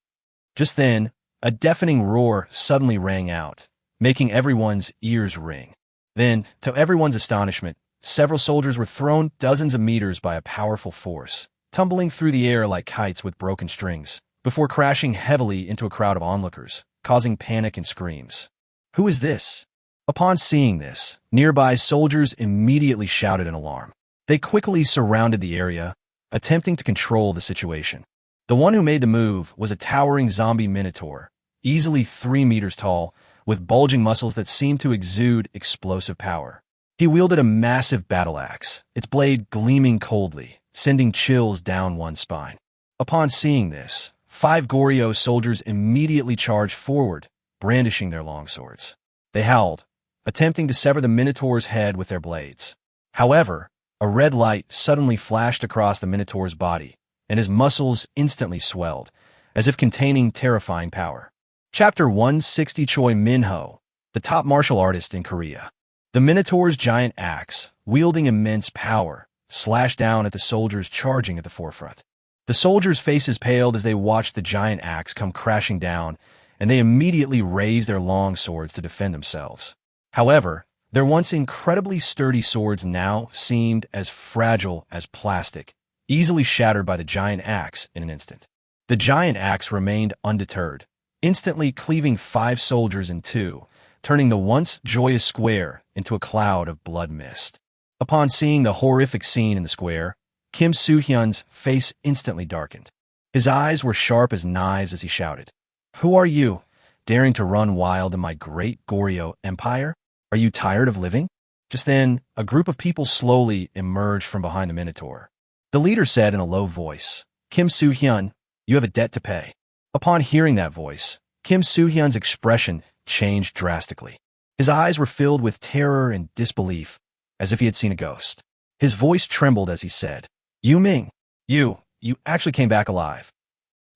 Just then, a deafening roar suddenly rang out, making everyone's ears ring. Then, to everyone's astonishment, several soldiers were thrown dozens of meters by a powerful force, tumbling through the air like kites with broken strings, before crashing heavily into a crowd of onlookers, causing panic and screams. "Who is this?" Upon seeing this, nearby soldiers immediately shouted in alarm. They quickly surrounded the area, attempting to control the situation. The one who made the move was a towering zombie minotaur, easily 3 meters tall, with bulging muscles that seemed to exude explosive power. He wielded a massive battle axe, its blade gleaming coldly, sending chills down one's spine. Upon seeing this, 5 Goryeo soldiers immediately charged forward, brandishing their longswords. They howled, attempting to sever the Minotaur's head with their blades. However, a red light suddenly flashed across the Minotaur's body, and his muscles instantly swelled, as if containing terrifying power. Chapter 160. Choi Min-ho, the top martial artist in Korea. The Minotaur's giant axe, wielding immense power, slashed down at the soldiers charging at the forefront. The soldiers' faces paled as they watched the giant axe come crashing down, and they immediately raised their long swords to defend themselves. However, their once incredibly sturdy swords now seemed as fragile as plastic, easily shattered by the giant axe in an instant. The giant axe remained undeterred, instantly cleaving 5 soldiers in 2, turning the once joyous square into a cloud of blood mist. Upon seeing the horrific scene in the square, Kim Soo-hyun's face instantly darkened. His eyes were sharp as knives as he shouted, "Who are you, daring to run wild in my great Goryeo empire? Are you tired of living?" Just then, a group of people slowly emerged from behind the Minotaur. The leader said in a low voice, "Kim Soo-hyun, you have a debt to pay." Upon hearing that voice, Kim Soo-hyun's expression changed drastically. His eyes were filled with terror and disbelief, as if he had seen a ghost. His voice trembled as he said, "Yu Ming, you actually came back alive."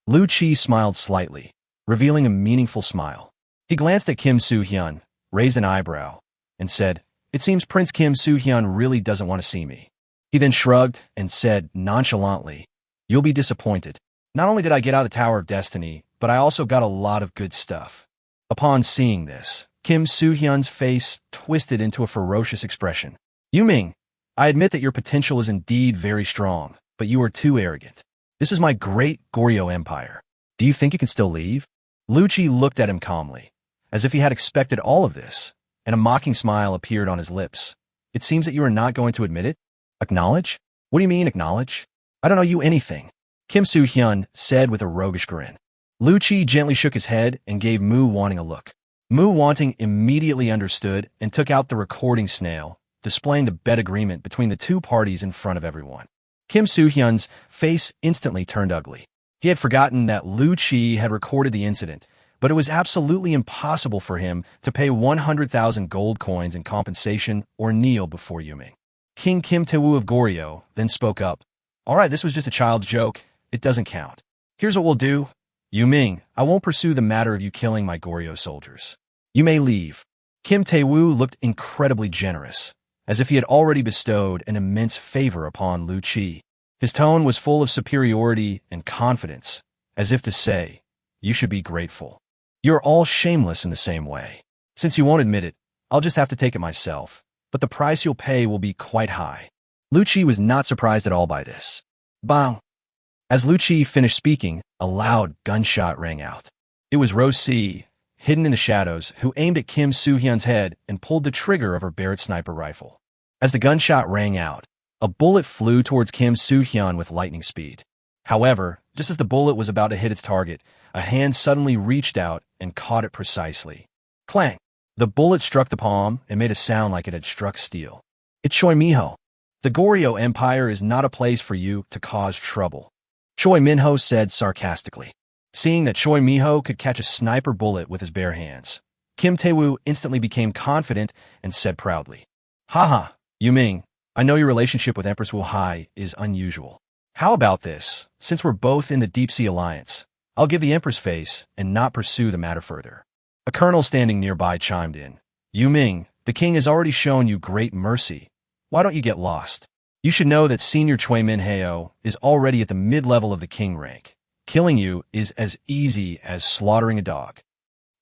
Lu Chi smiled slightly, revealing a meaningful smile. He glanced at Kim Soo-hyun, raised an eyebrow, and said, "It seems Prince Kim Soo-hyun really doesn't want to see me." He then shrugged and said nonchalantly, "You'll be disappointed. Not only did I get out of the Tower of Destiny, but I also got a lot of good stuff." Upon seeing this, Kim Soo-hyun's face twisted into a ferocious expression. "Yu Ming, I admit that your potential is indeed very strong, but you are too arrogant. This is my great Goryeo empire. Do you think you can still leave?" Lu Chi looked at him calmly, as if he had expected all of this, and a mocking smile appeared on his lips. "It seems that you are not going to admit it? Acknowledge? What do you mean, acknowledge? I don't owe you anything," Kim Soo-hyun said with a roguish grin. Lu Chi gently shook his head and gave Mu Wanting a look. Mu Wanting immediately understood and took out the recording snail, displaying the bet agreement between the 2 parties in front of everyone. Kim Soo-hyun's face instantly turned ugly. He had forgotten that Lu Chi had recorded the incident, but it was absolutely impossible for him to pay 100,000 gold coins in compensation or kneel before Yu Ming. King Kim Tae-woo of Goryeo then spoke up. "All right, this was just a child's joke. It doesn't count. Here's what we'll do. Yu Ming, I won't pursue the matter of you killing my Goryeo soldiers. You may leave." Kim Tae-woo looked incredibly generous, as if he had already bestowed an immense favor upon Lu Chi. His tone was full of superiority and confidence, as if to say, "You should be grateful. You're all shameless in the same way. Since you won't admit it, I'll just have to take it myself, but the price you'll pay will be quite high." Lu Chi was not surprised at all by this. Bang! As Lu Chi finished speaking, a loud gunshot rang out. It was Rose C, hidden in the shadows, who aimed at Kim Soo-hyun's head and pulled the trigger of her Barrett sniper rifle. As the gunshot rang out, a bullet flew towards Kim Soo-hyun with lightning speed. However, just as the bullet was about to hit its target, a hand suddenly reached out and caught it precisely. Clang! The bullet struck the palm and made a sound like it had struck steel. It's Choi Miho. The Goryeo Empire is not a place for you to cause trouble, Choi Minho said sarcastically. Seeing that Choi Miho could catch a sniper bullet with his bare hands, Kim Tae-woo instantly became confident and said proudly, Haha, Yu Ming, I know your relationship with Empress Wu Hai is unusual. How about this? Since we're both in the Deep Sea Alliance, I'll give the Empress face and not pursue the matter further. A colonel standing nearby chimed in. Yu Ming, the king has already shown you great mercy. Why don't you get lost? You should know that Senior Choi Min-heo is already at the mid-level of the king rank. Killing you is as easy as slaughtering a dog.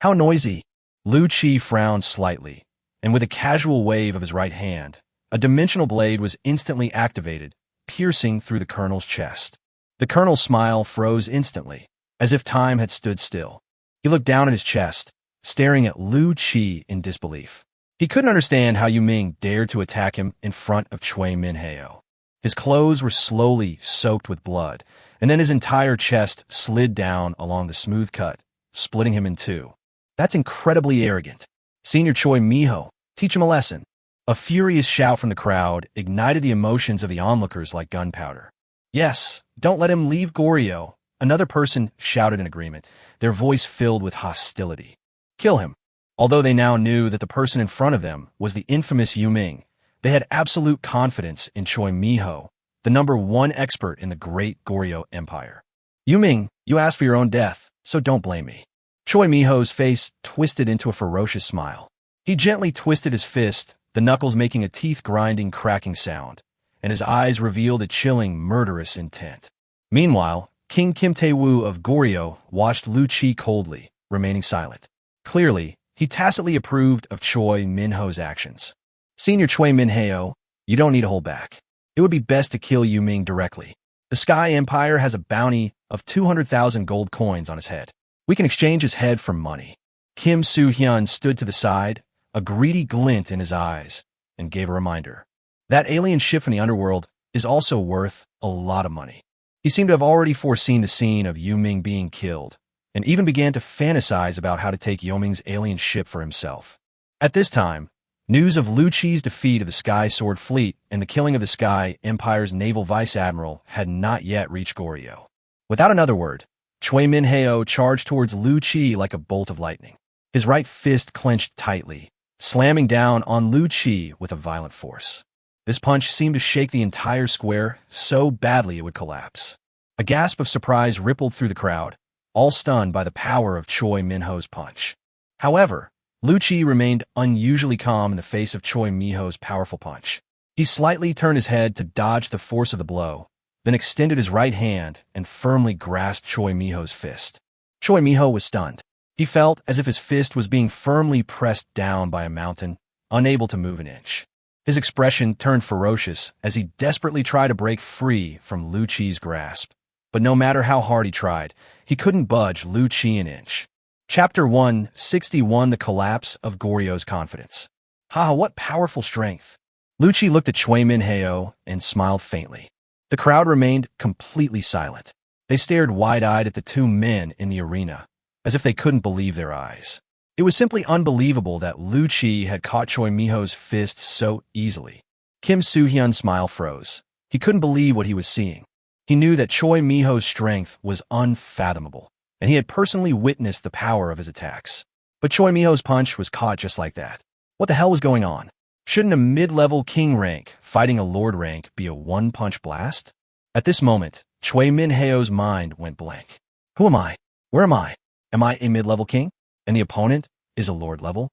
How noisy! Lu Chi frowned slightly, and with a casual wave of his right hand, a dimensional blade was instantly activated, piercing through the colonel's chest. The colonel's smile froze instantly, as if time had stood still. He looked down at his chest, staring at Lu Chi in disbelief. He couldn't understand how Yu Ming dared to attack him in front of Choi Min-heo. His clothes were slowly soaked with blood, and then his entire chest slid down along the smooth cut, splitting him in two. That's incredibly arrogant. Senior Choi Miho, teach him a lesson. A furious shout from the crowd ignited the emotions of the onlookers like gunpowder. Yes, don't let him leave Goryeo, another person shouted in agreement, their voice filled with hostility. Kill him. Although they now knew that the person in front of them was the infamous Yu Ming, they had absolute confidence in Choi Miho, the #1 expert in the great Goryeo Empire. Yu Ming, you asked for your own death, so don't blame me. Choi Miho's face twisted into a ferocious smile. He gently twisted his fist, the knuckles making a teeth-grinding cracking sound, and his eyes revealed a chilling, murderous intent. Meanwhile, King Kim Tae-woo of Goryeo watched Lu Chi coldly, remaining silent. Clearly, he tacitly approved of Choi Min-ho's actions. Senior Choi Min-heo, you don't need to hold back. It would be best to kill Yu Ming directly. The Sky Empire has a bounty of 200,000 gold coins on his head. We can exchange his head for money. Kim Soo-hyun stood to the side, a greedy glint in his eyes, and gave a reminder. That alien ship from the underworld is also worth a lot of money. He seemed to have already foreseen the scene of Yu Ming being killed, and even began to fantasize about how to take Yu Ming's alien ship for himself. At this time, news of Lu Chi's defeat of the Sky Sword Fleet and the killing of the Sky Empire's naval vice-admiral had not yet reached Goryeo. Without another word, Choi Min-heo charged towards Lu Chi like a bolt of lightning. His right fist clenched tightly, slamming down on Lu Chi with a violent force. This punch seemed to shake the entire square so badly it would collapse. A gasp of surprise rippled through the crowd, all stunned by the power of Choi Min-ho's punch. However, Lu Chi remained unusually calm in the face of Choi Min-ho's powerful punch. He slightly turned his head to dodge the force of the blow, then extended his right hand and firmly grasped Choi Min-ho's fist. Choi Min-ho was stunned. He felt as if his fist was being firmly pressed down by a mountain, unable to move an inch. His expression turned ferocious as he desperately tried to break free from Lu Chi's grasp. But no matter how hard he tried, he couldn't budge Lu Chi an inch. Chapter 161: The Collapse of Goryeo's Confidence. Ha, what powerful strength! Lu Chi looked at Choi Min-heo and smiled faintly. The crowd remained completely silent. They stared wide-eyed at the two men in the arena, as if they couldn't believe their eyes. It was simply unbelievable that Lu Chi had caught Choi Min-ho's fist so easily. Kim Soo-hyun's smile froze. He couldn't believe what he was seeing. He knew that Choi Min-ho's strength was unfathomable, and he had personally witnessed the power of his attacks. But Choi Min-ho's punch was caught just like that. What the hell was going on? Shouldn't a mid-level king rank fighting a lord rank be a one-punch blast? At this moment, Choi Min-heo's mind went blank. Who am I? Where am I? Am I a mid-level king? And the opponent is a lord level?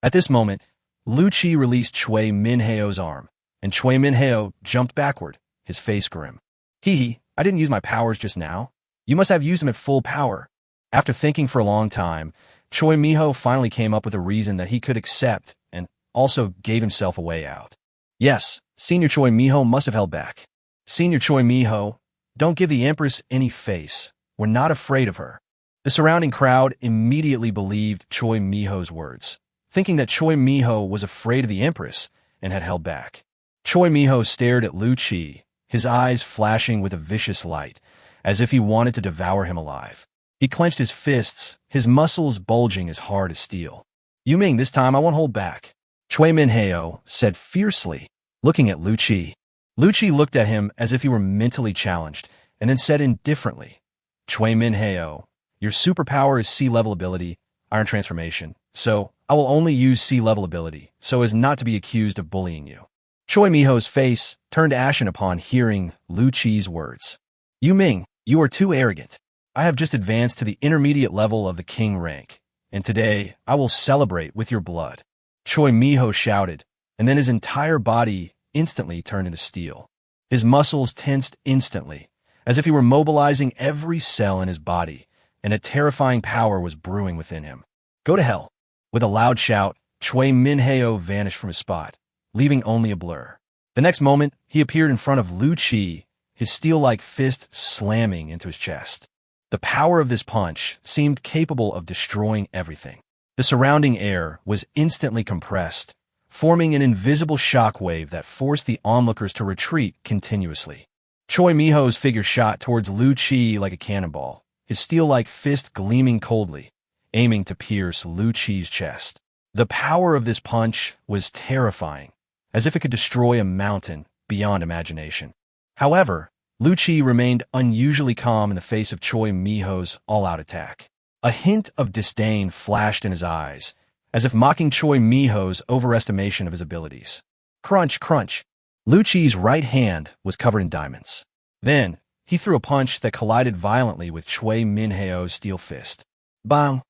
At this moment, Lu Chi released Choi Min-heo's arm, and Choi Min-heo jumped backward, his face grim. I didn't use my powers just now. You must have used them at full power. After thinking for a long time, Choi Min-heo finally came up with a reason that he could accept and also gave himself a way out. Yes, Senior Choi Min-heo must have held back. Senior Choi Min-heo, Don't give the Empress any face. We're not afraid of her. The surrounding crowd immediately believed Choi Miho's words, thinking that Choi Miho was afraid of the Empress and had held back. Choi Miho stared at Lu Qi, his eyes flashing with a vicious light, as if he wanted to devour him alive. He clenched his fists, his muscles bulging as hard as steel. "You Ming, this time I won't hold back," Choi Minheo said fiercely, looking at Lu Qi. Lu Qi looked at him as if he were mentally challenged, and then said indifferently, "Choi Minheo, your superpower is sea-level ability, Iron Transformation, so I will only use sea-level ability, so as not to be accused of bullying you." Choi Miho's face turned ashen upon hearing Lu Qi's words. "Yu Ming, you are too arrogant. I have just advanced to the intermediate level of the king rank, and today I will celebrate with your blood." Choi Miho shouted, and then his entire body instantly turned into steel. His muscles tensed instantly, as if he were mobilizing every cell in his body, and a terrifying power was brewing within him. "Go to hell." With a loud shout, Choi Minheo vanished from his spot, leaving only a blur. The next moment, he appeared in front of Lu Qi, his steel-like fist slamming into his chest. The power of this punch seemed capable of destroying everything. The surrounding air was instantly compressed, forming an invisible shockwave that forced the onlookers to retreat continuously. Choi Miho's figure shot towards Lu Qi like a cannonball, his steel-like fist gleaming coldly, aiming to pierce Lu Qi's chest. The power of this punch was terrifying, as if it could destroy a mountain beyond imagination. However, Lu Qi remained unusually calm in the face of Choi Miho's all-out attack. A hint of disdain flashed in his eyes, as if mocking Choi Miho's overestimation of his abilities. Crunch, crunch. Lu Qi's right hand was covered in diamonds. Then, he threw a punch that collided violently with Choi Minheo's steel fist. Bang!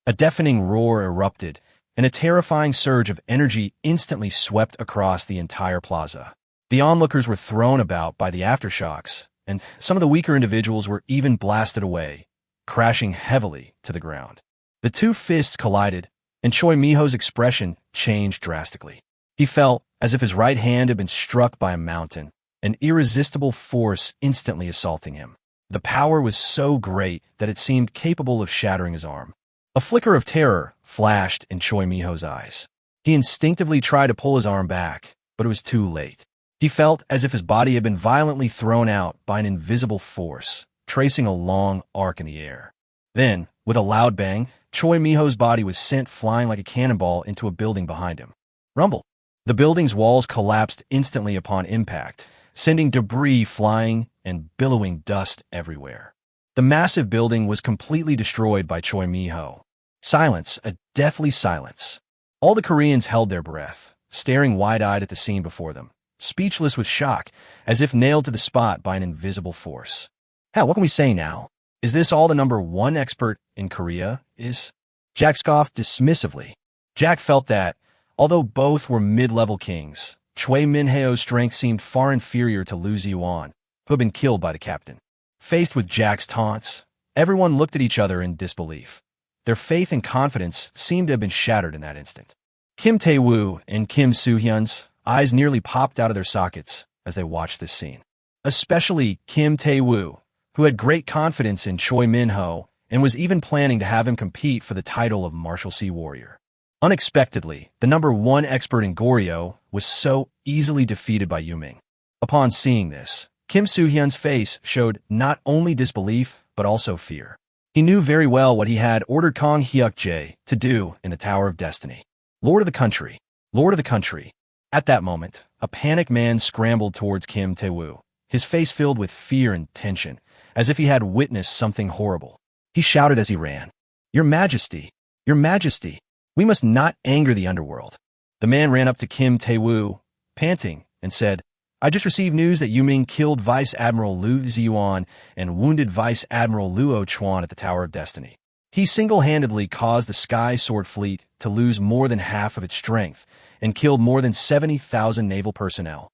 A deafening roar erupted, and a terrifying surge of energy instantly swept across the entire plaza. The onlookers were thrown about by the aftershocks, and some of the weaker individuals were even blasted away, crashing heavily to the ground. The two fists collided, and Choi Miho's expression changed drastically. He felt as if his right hand had been struck by a mountain, an irresistible force instantly assaulting him. The power was so great that it seemed capable of shattering his arm. A flicker of terror flashed in Choi Miho's eyes. He instinctively tried to pull his arm back, but it was too late. He felt as if his body had been violently thrown out by an invisible force, tracing a long arc in the air. Then, with a loud bang, Choi Miho's body was sent flying like a cannonball into a building behind him. Rumble! The building's walls collapsed instantly upon impact, sending debris flying and billowing dust everywhere. The massive building was completely destroyed by Choi Miho. Silence, a deathly silence. All the Koreans held their breath, staring wide-eyed at the scene before them, speechless with shock, as if nailed to the spot by an invisible force. Hell, what can we say now? Is this all the #1 expert in Korea is? Jack scoffed dismissively. Jack felt that, although both were mid-level kings, Choi Minheo's strength seemed far inferior to Lu Ziyuan, who had been killed by the captain. Faced with Jack's taunts, everyone looked at each other in disbelief. Their faith and confidence seemed to have been shattered in that instant. Kim Tae-woo and Kim Soo-hyun's eyes nearly popped out of their sockets as they watched this scene. Especially Kim Tae-woo, who had great confidence in Choi Minho and was even planning to have him compete for the title of Marshalsea Warrior. Unexpectedly, the #1 expert in Goryeo was so easily defeated by Yu Ming. Upon seeing this, Kim Soo-hyun's face showed not only disbelief, but also fear. He knew very well what he had ordered Kang Hyuk-jae to do in the Tower of Destiny. Lord of the country, Lord of the country. At that moment, a panicked man scrambled towards Kim Tae-woo, his face filled with fear and tension, as if he had witnessed something horrible. He shouted as he ran, Your Majesty, Your Majesty, we must not anger the underworld. The man ran up to Kim Tae-woo, panting, and said, I just received news that Yu Ming killed Vice Admiral Lu Ziyuan and wounded Vice Admiral Luo Chuan at the Tower of Destiny. He single-handedly caused the Sky Sword Fleet to lose more than half of its strength and killed more than 70,000 naval personnel.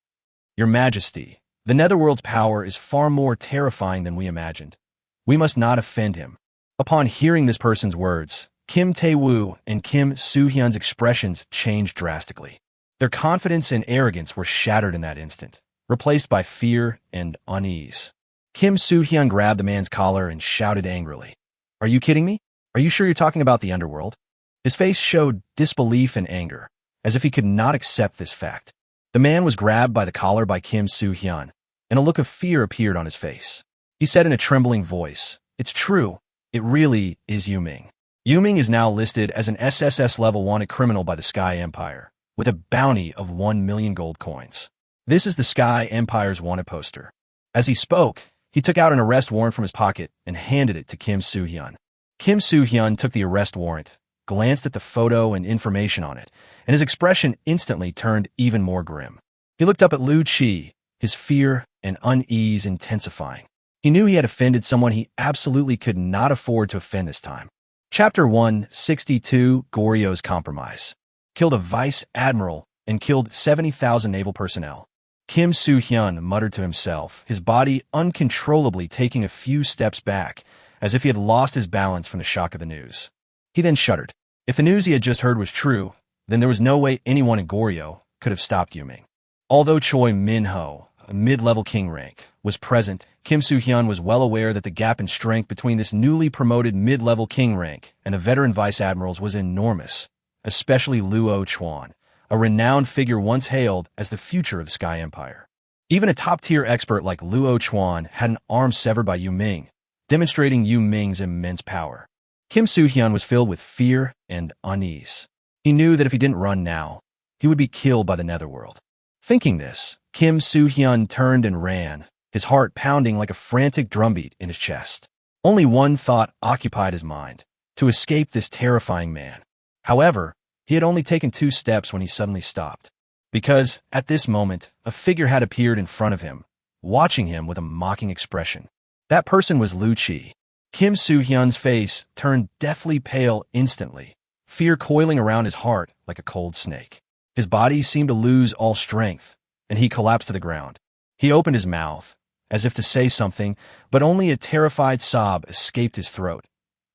Your Majesty, the Netherworld's power is far more terrifying than we imagined. We must not offend him. Upon hearing this person's words, Kim Tae-woo and Kim Soo-hyun's expressions changed drastically. Their confidence and arrogance were shattered in that instant, replaced by fear and unease. Kim Soo-hyun grabbed the man's collar and shouted angrily, "Are you kidding me? Are you sure you're talking about the underworld?" His face showed disbelief and anger, as if he could not accept this fact. The man was grabbed by the collar by Kim Soo-hyun, and a look of fear appeared on his face. He said in a trembling voice, "It's true. It really is Yu Ming. Yu Ming is now listed as an SSS level wanted criminal by the Sky Empire, with a bounty of 1 million gold coins. This is the Sky Empire's wanted poster." As he spoke, he took out an arrest warrant from his pocket and handed it to Kim Soo-hyun. Kim Soo-hyun took the arrest warrant, glanced at the photo and information on it, and his expression instantly turned even more grim. He looked up at Liu Qi, his fear and unease intensifying. He knew he had offended someone he absolutely could not afford to offend this time. Chapter 162, Goryo's Compromise. Killed a vice admiral and killed 70,000 naval personnel. Kim Soo-hyun muttered to himself, his body uncontrollably taking a few steps back, as if he had lost his balance from the shock of the news. He then shuddered. If the news he had just heard was true, then there was no way anyone in Goryo could have stopped Yu Ming. Although Choi Min-ho, a mid-level king rank, was present, Kim Soo-hyun was well aware that the gap in strength between this newly promoted mid-level king rank and the veteran vice admirals was enormous, especially Luo Chuan, a renowned figure once hailed as the future of the Sky Empire. Even a top-tier expert like Luo Chuan had an arm severed by Yu Ming, demonstrating Yu Ming's immense power. Kim Soo-hyun was filled with fear and unease. He knew that if he didn't run now, he would be killed by the netherworld. Thinking this, Kim Soo-hyun turned and ran, his heart pounding like a frantic drumbeat in his chest. Only one thought occupied his mind: to escape this terrifying man. However, he had only taken 2 steps when he suddenly stopped. Because, at this moment, a figure had appeared in front of him, watching him with a mocking expression. That person was Liu Qi. Kim Soo-hyun's face turned deathly pale instantly, fear coiling around his heart like a cold snake. His body seemed to lose all strength, and he collapsed to the ground. He opened his mouth, as if to say something, but only a terrified sob escaped his throat.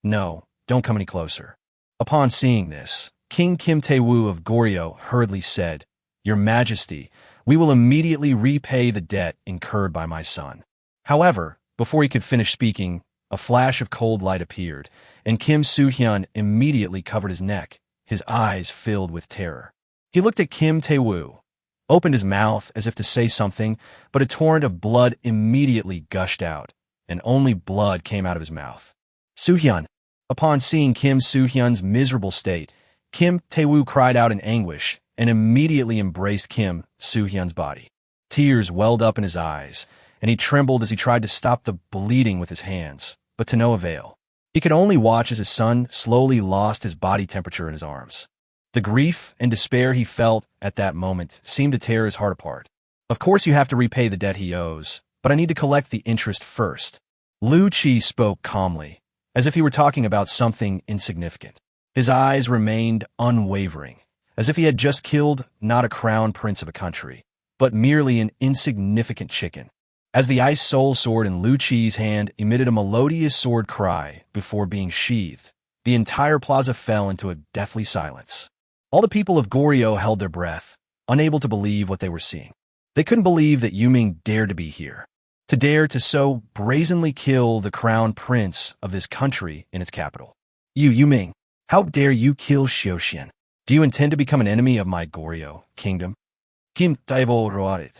"No, don't come any closer." Upon seeing this, King Kim Tae-woo of Goryo hurriedly said, "Your Majesty, we will immediately repay the debt incurred by my son." However, before he could finish speaking, a flash of cold light appeared, and Kim Soo-hyun immediately covered his neck, his eyes filled with terror. He looked at Kim Tae-woo, opened his mouth as if to say something, but a torrent of blood immediately gushed out, and only blood came out of his mouth. "Soo-hyun." Upon seeing Kim Soo-hyun's miserable state, Kim Tae-woo cried out in anguish and immediately embraced Kim Soo-hyun's body. Tears welled up in his eyes, and he trembled as he tried to stop the bleeding with his hands, but to no avail. He could only watch as his son slowly lost his body temperature in his arms. The grief and despair he felt at that moment seemed to tear his heart apart. "Of course you have to repay the debt he owes, but I need to collect the interest first." Liu Qi spoke calmly, as if he were talking about something insignificant. His eyes remained unwavering, as if he had just killed not a crown prince of a country, but merely an insignificant chicken. As the ice soul sword in Liu Qi's hand emitted a melodious sword cry before being sheathed, the entire plaza fell into a deathly silence. All the people of Goryo held their breath, unable to believe what they were seeing. They couldn't believe that Yu Ming dared to be here, to dare to so brazenly kill the crown prince of this country in its capital. Yu Ming, how dare you kill Xiuxian? Do you intend to become an enemy of my Goryo kingdom? Kim Tae-woo roared.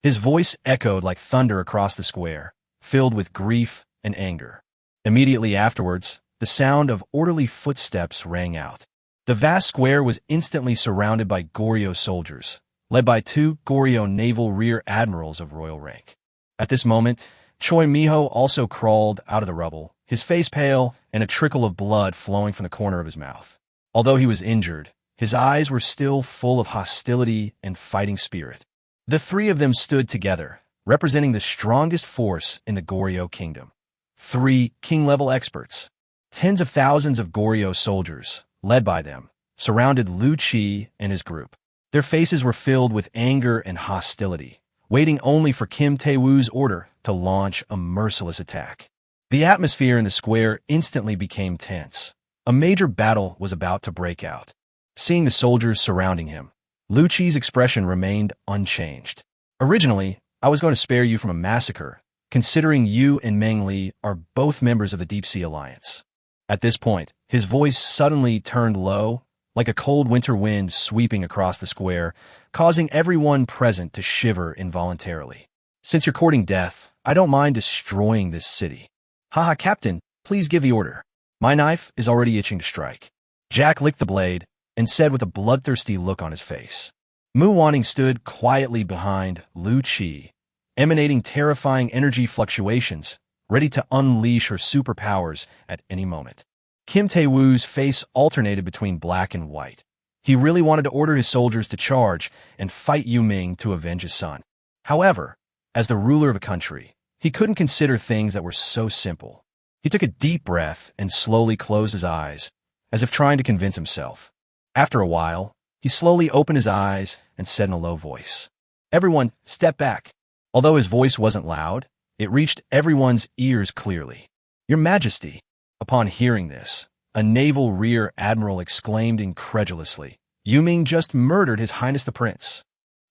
His voice echoed like thunder across the square, filled with grief and anger. Immediately afterwards, the sound of orderly footsteps rang out. The vast square was instantly surrounded by Goryo soldiers, led by 2 Goryo naval rear admirals of royal rank. At this moment, Choi Miho also crawled out of the rubble, his face pale and a trickle of blood flowing from the corner of his mouth. Although he was injured, his eyes were still full of hostility and fighting spirit. The 3 of them stood together, representing the strongest force in the Goryo kingdom. 3 king-level experts. Tens of thousands of Goryo soldiers, led by them, surrounded Liu Qi and his group. Their faces were filled with anger and hostility, waiting only for Kim Tae-woo's order to launch a merciless attack. The atmosphere in the square instantly became tense. A major battle was about to break out. Seeing the soldiers surrounding him, Liu Qi's expression remained unchanged. "Originally, I was going to spare you from a massacre," considering you and Meng Li are both members of the Deep Sea Alliance. At this point, his voice suddenly turned low, like a cold winter wind sweeping across the square, causing everyone present to shiver involuntarily. Since you're courting death, I don't mind destroying this city. Haha, Captain, please give the order. My knife is already itching to strike. Jack licked the blade and said with a bloodthirsty look on his face. Mu Wanning stood quietly behind Lu Qi, emanating terrifying energy fluctuations, ready to unleash her superpowers at any moment. Kim Tae-woo's face alternated between black and white. He really wanted to order his soldiers to charge and fight Yu Ming to avenge his son. However, as the ruler of a country, he couldn't consider things that were so simple. He took a deep breath and slowly closed his eyes, as if trying to convince himself. After a while, he slowly opened his eyes and said in a low voice, "Everyone, step back." Although his voice wasn't loud, it reached everyone's ears clearly. "Your Majesty." Upon hearing this, a naval rear admiral exclaimed incredulously, "Yu Ming just murdered His Highness the Prince."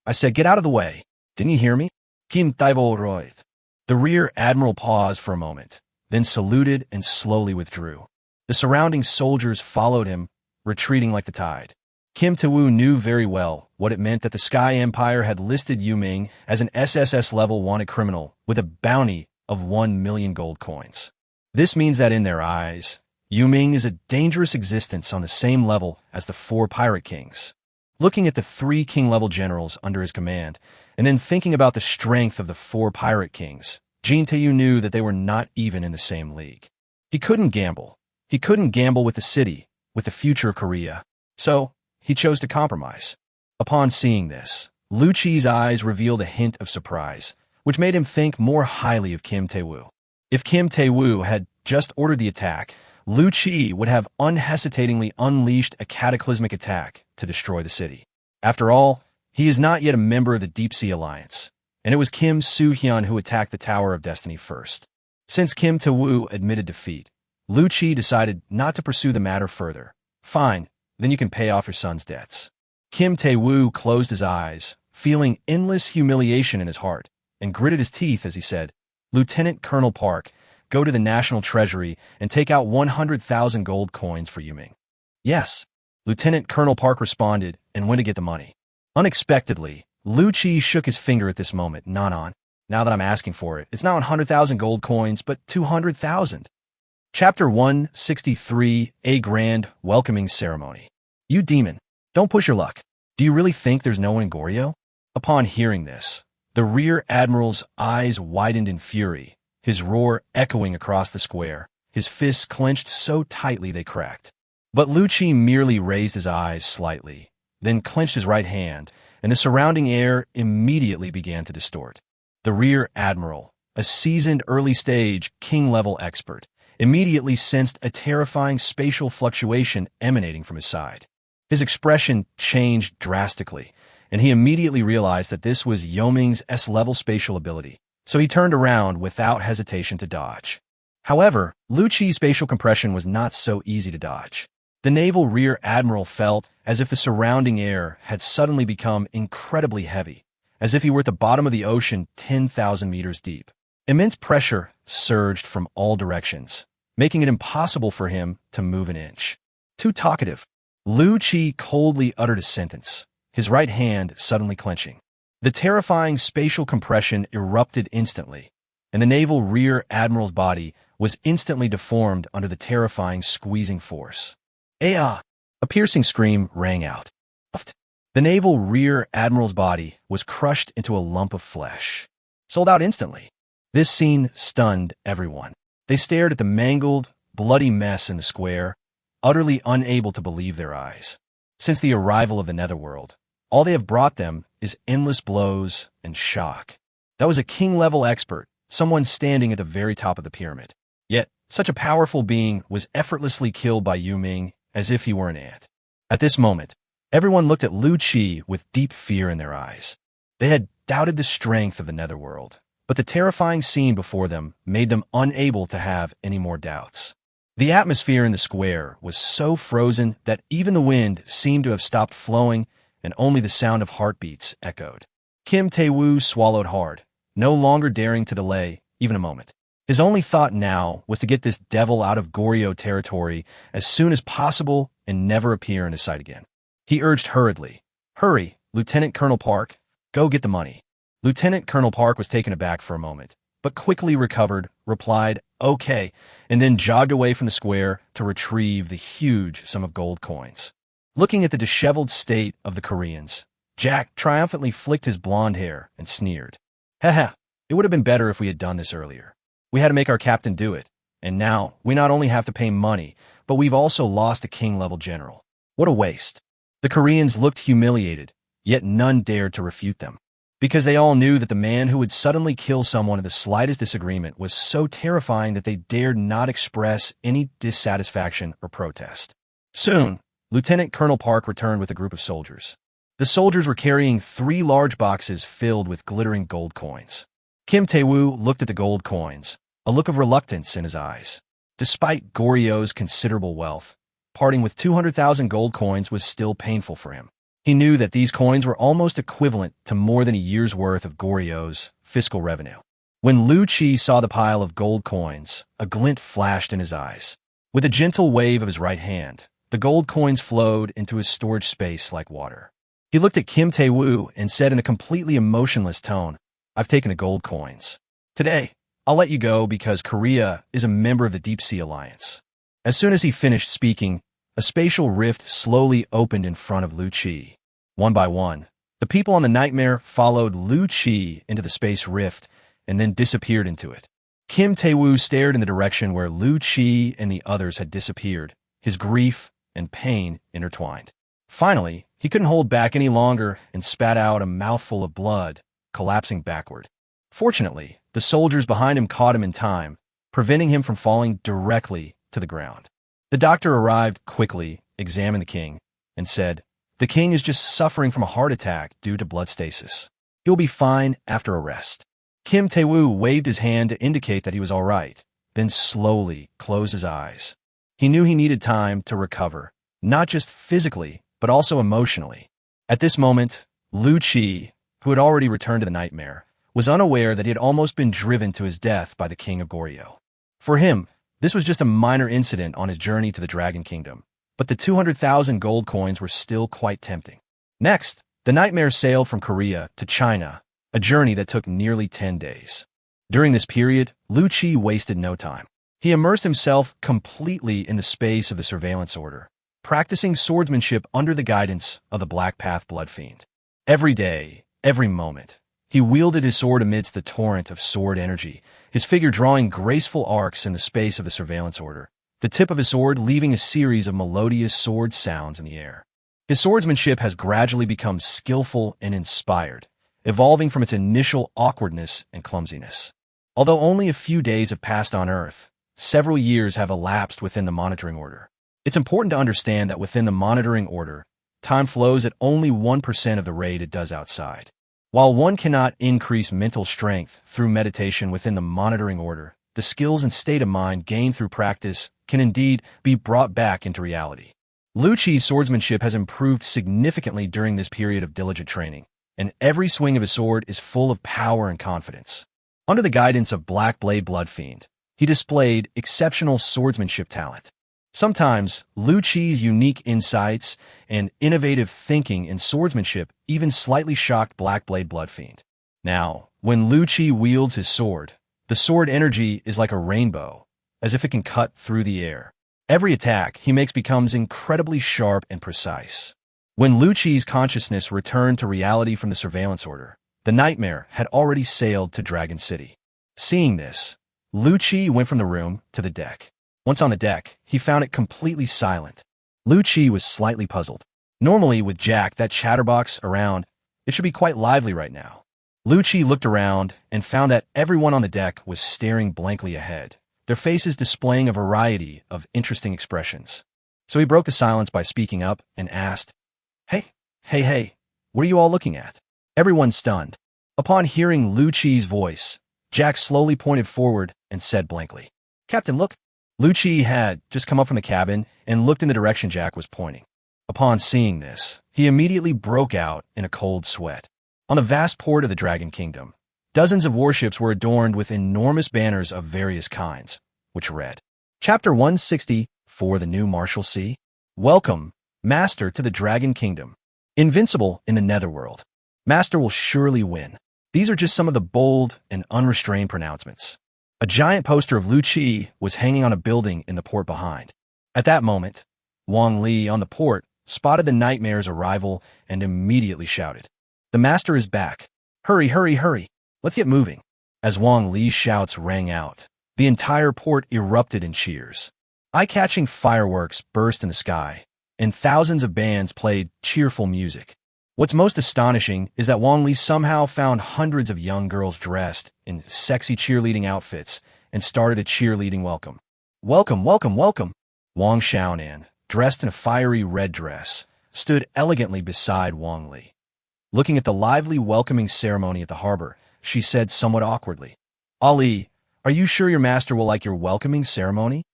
I said, "Get out of the way. Didn't you hear me?" Kim Tae-woo. The rear admiral paused for a moment, then saluted and slowly withdrew. The surrounding soldiers followed him, retreating like the tide. Kim Tae-woo knew very well what it meant that the Sky Empire had listed Yu Ming as an SSS-level wanted criminal with a bounty of 1 million gold coins. This means that in their eyes, Yu Ming is a dangerous existence on the same level as the 4 pirate kings. Looking at the 3 king-level generals under his command, and then thinking about the strength of the 4 pirate kings, Jin Tae-yu knew that they were not even in the same league. He couldn't gamble. He couldn't gamble with the city, with the future of Korea. So, he chose to compromise. Upon seeing this, Lu Qi's eyes revealed a hint of surprise, which made him think more highly of Kim Tae-woo. If Kim Tae-woo had just ordered the attack, Lu Qi would have unhesitatingly unleashed a cataclysmic attack to destroy the city. After all, he is not yet a member of the Deep Sea Alliance, and it was Kim Soo-hyun who attacked the Tower of Destiny first. Since Kim Tae-woo admitted defeat, Lu Qi decided not to pursue the matter further. "Fine, then you can pay off your son's debts." Kim Tae-woo closed his eyes, feeling endless humiliation in his heart, and gritted his teeth as he said, "Lieutenant Colonel Park, go to the National Treasury and take out 100,000 gold coins for Yu Ming." "Yes." Lieutenant Colonel Park responded and went to get the money. Unexpectedly, Lu Qi shook his finger at this moment, not on. "Now that I'm asking for it, it's not 100,000 gold coins, but 200,000. Chapter 163, A Grand Welcoming Ceremony. "You demon, don't push your luck. Do you really think there's no one in Goryeo?" Upon hearing this, the rear admiral's eyes widened in fury, his roar echoing across the square, his fists clenched so tightly they cracked. But Lu Qi merely raised his eyes slightly, then clenched his right hand, and the surrounding air immediately began to distort. The rear admiral, a seasoned early-stage king-level expert, immediately sensed a terrifying spatial fluctuation emanating from his side. His expression changed drastically, and he immediately realized that this was Yu Ming's S-level spatial ability, so he turned around without hesitation to dodge. However, Lu Qi's spatial compression was not so easy to dodge. The naval rear admiral felt as if the surrounding air had suddenly become incredibly heavy, as if he were at the bottom of the ocean 10,000 meters deep. Immense pressure surged from all directions, making it impossible for him to move an inch. "Too talkative." Lu Qi coldly uttered a sentence, his right hand suddenly clenching. The terrifying spatial compression erupted instantly, and the naval rear admiral's body was instantly deformed under the terrifying squeezing force. "Ah!" A piercing scream rang out. The naval rear admiral's body was crushed into a lump of flesh, sold out instantly. This scene stunned everyone. They stared at the mangled, bloody mess in the square, utterly unable to believe their eyes. Since the arrival of the Netherworld, all they have brought them is endless blows and shock. That was a king-level expert, someone standing at the very top of the pyramid. Yet, such a powerful being was effortlessly killed by Yu Ming as if he were an ant. At this moment, everyone looked at Lu Qi with deep fear in their eyes. They had doubted the strength of the Netherworld, but the terrifying scene before them made them unable to have any more doubts. The atmosphere in the square was so frozen that even the wind seemed to have stopped flowing and only the sound of heartbeats echoed. Kim Tae-woo swallowed hard, no longer daring to delay even a moment. His only thought now was to get this devil out of Goryeo territory as soon as possible and never appear in his sight again. He urged hurriedly, "Hurry, Lieutenant Colonel Park, go get the money." Lieutenant Colonel Park was taken aback for a moment, but quickly recovered, replied, "Okay," and then jogged away from the square to retrieve the huge sum of gold coins. Looking at the disheveled state of the Koreans, Jack triumphantly flicked his blonde hair and sneered. "Haha, it would have been better if we had done this earlier. We had to make our captain do it, and now we not only have to pay money, but we've also lost a king-level general. What a waste." The Koreans looked humiliated, yet none dared to refute them, because they all knew that the man who would suddenly kill someone in the slightest disagreement was so terrifying that they dared not express any dissatisfaction or protest. Soon, Lieutenant Colonel Park returned with a group of soldiers. The soldiers were carrying 3 large boxes filled with glittering gold coins. Kim Tae-woo looked at the gold coins, a look of reluctance in his eyes. Despite Goryeo's considerable wealth, parting with 200,000 gold coins was still painful for him. He knew that these coins were almost equivalent to more than a year's worth of Goryeo's fiscal revenue. When Liu Qi saw the pile of gold coins, a glint flashed in his eyes. With a gentle wave of his right hand, the gold coins flowed into his storage space like water. He looked at Kim Tae-woo and said in a completely emotionless tone, "I've taken the gold coins. Today, I'll let you go because Korea is a member of the Deep Sea Alliance." As soon as he finished speaking, a spatial rift slowly opened in front of Liu Qi. One by one, the people on the Nightmare followed Liu Qi into the space rift and then disappeared into it. Kim Tae-woo stared in the direction where Liu Qi and the others had disappeared, his grief and pain intertwined. Finally, he couldn't hold back any longer and spat out a mouthful of blood, collapsing backward. Fortunately, the soldiers behind him caught him in time, preventing him from falling directly to the ground. The doctor arrived quickly, examined the king, and said, "The king is just suffering from a heart attack due to blood stasis. He'll be fine after a rest." Kim Tae-woo waved his hand to indicate that he was all right, then slowly closed his eyes. He knew he needed time to recover, not just physically, but also emotionally. At this moment, Liu Qi, who had already returned to the Nightmare, was unaware that he had almost been driven to his death by the king of Goryeo. For him, this was just a minor incident on his journey to the Dragon Kingdom, but the 200,000 gold coins were still quite tempting. Next, the Nightmare sailed from Korea to China, a journey that took nearly 10 days. During this period, Liu Qi wasted no time. He immersed himself completely in the space of the Surveillance Order, practicing swordsmanship under the guidance of the Black Path Blood Fiend. Every day, every moment, he wielded his sword amidst the torrent of sword energy, his figure drawing graceful arcs in the space of the Surveillance Order, the tip of his sword leaving a series of melodious sword sounds in the air. His swordsmanship has gradually become skillful and inspired, evolving from its initial awkwardness and clumsiness. Although only a few days have passed on Earth, several years have elapsed within the Monitoring Order. It's important to understand that within the Monitoring Order, time flows at only 1% of the rate it does outside. While one cannot increase mental strength through meditation within the Monitoring Order, the skills and state of mind gained through practice can indeed be brought back into reality. Liu Qi's swordsmanship has improved significantly during this period of diligent training, and every swing of his sword is full of power and confidence. Under the guidance of Black Blade Blood Fiend, he displayed exceptional swordsmanship talent. Sometimes, Liu Qi's unique insights and innovative thinking in swordsmanship even slightly shocked Black Blade Blood Fiend. Now, when Liu Qi wields his sword, the sword energy is like a rainbow, as if it can cut through the air. Every attack he makes becomes incredibly sharp and precise. When Liu Qi's consciousness returned to reality from the Surveillance Order, the Nightmare had already sailed to Dragon City. Seeing this, Liu Qi went from the room to the deck. Once on the deck, he found it completely silent. Liu Qi was slightly puzzled. Normally, with Jack, that chatterbox, around, it should be quite lively right now. Liu Qi looked around and found that everyone on the deck was staring blankly ahead, their faces displaying a variety of interesting expressions. So he broke the silence by speaking up and asked, Hey, what are you all looking at?" Everyone stunned. Upon hearing Liu Qi's voice, Jack slowly pointed forward and said blankly, "Captain, look." Liu Qi had just come up from the cabin and looked in the direction Jack was pointing. Upon seeing this, he immediately broke out in a cold sweat. On the vast port of the Dragon Kingdom, Dozens of warships were adorned with enormous banners of various kinds, which read, Chapter 160 for the New Martial Sea. Welcome, Master, to the Dragon Kingdom. Invincible in the Netherworld. Master will surely win. These are just some of the bold and unrestrained pronouncements. A giant poster of Lu Qi was hanging on a building in the port behind. At that moment, Wang Li on the port spotted the Nightmare's arrival and immediately shouted, The Master is back. Hurry, hurry, hurry. Let's get moving. As Wang Li's shouts rang out, the entire port erupted in cheers. Eye-catching fireworks burst in the sky, and thousands of bands played cheerful music. What's most astonishing is that Wang Li somehow found hundreds of young girls dressed in sexy cheerleading outfits and started a cheerleading welcome. Welcome, welcome, welcome. Wang Xiaonan, dressed in a fiery red dress, stood elegantly beside Wang Li. Looking at the lively welcoming ceremony at the harbor, she said somewhat awkwardly, Ali, are you sure your master will like your welcoming ceremony?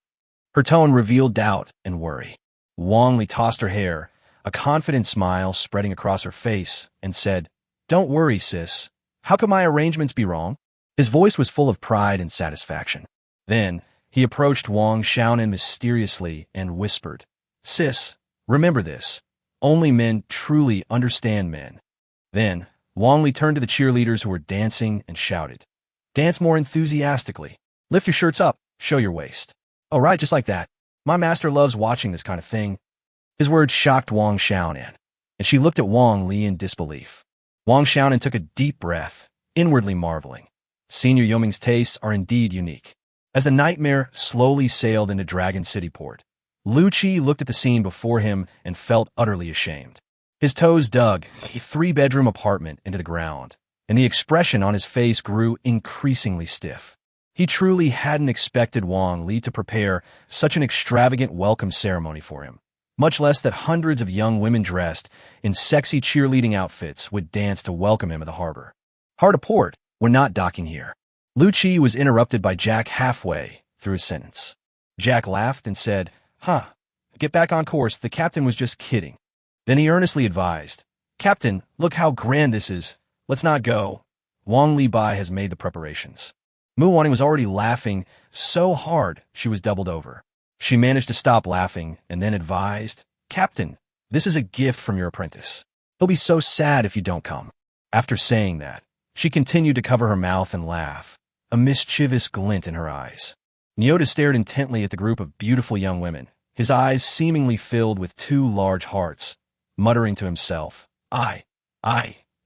Her tone revealed doubt and worry. Wang Li tossed her hair, a confident smile spreading across her face, and said, Don't worry, sis. How could my arrangements be wrong? His voice was full of pride and satisfaction. Then, he approached Wang Xiaonan mysteriously and whispered, Sis, remember this. Only men truly understand men. Then, Wang Li turned to the cheerleaders who were dancing and shouted, Dance more enthusiastically. Lift your shirts up. Show your waist. Oh, right, just like that. My master loves watching this kind of thing. His words shocked Wang Xiaonan, and she looked at Wang Li in disbelief. Wang Xiaonan took a deep breath, inwardly marveling. Senior Yoming's tastes are indeed unique. As the Nightmare slowly sailed into Dragon City port, Lu Qi looked at the scene before him and felt utterly ashamed. His toes dug a 3-bedroom apartment into the ground, and the expression on his face grew increasingly stiff. He truly hadn't expected Wang Li to prepare such an extravagant welcome ceremony for him, much less that hundreds of young women dressed in sexy cheerleading outfits would dance to welcome him at the harbor. Hard a port, we're not docking here. Lu Qi was interrupted by Jack halfway through his sentence. Jack laughed and said, Get back on course, the captain was just kidding. Then he earnestly advised, Captain, look how grand this is. Let's not go. Wang Li Bai has made the preparations. Mu Wanning was already laughing so hard she was doubled over. She managed to stop laughing and then advised, Captain, this is a gift from your apprentice. He'll be so sad if you don't come. After saying that, she continued to cover her mouth and laugh, a mischievous glint in her eyes. Nyota stared intently at the group of beautiful young women, his eyes seemingly filled with 2 large hearts, muttering to himself, I,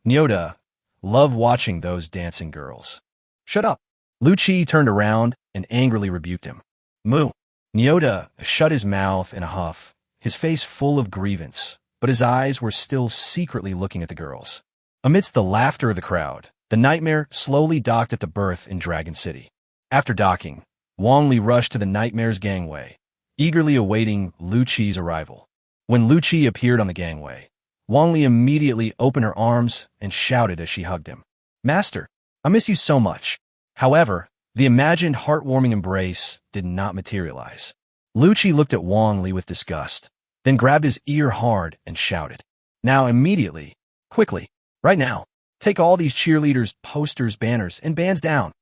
Nyota, love watching those dancing girls. Shut up. Lu Qi turned around and angrily rebuked him. Mu. Nyota shut his mouth in a huff, his face full of grievance, but his eyes were still secretly looking at the girls. Amidst the laughter of the crowd, the Nightmare slowly docked at the berth in Dragon City. After docking, Wang Li rushed to the Nightmare's gangway, eagerly awaiting Lu Qi's arrival. When Lu Qi appeared on the gangway, Wang Li immediately opened her arms and shouted as she hugged him, Master, I miss you so much. However, the imagined heartwarming embrace did not materialize. Lu Qi looked at Wang Li with disgust, then grabbed his ear hard and shouted, Now immediately, quickly, right now, take all these cheerleaders' posters, banners, and bands down.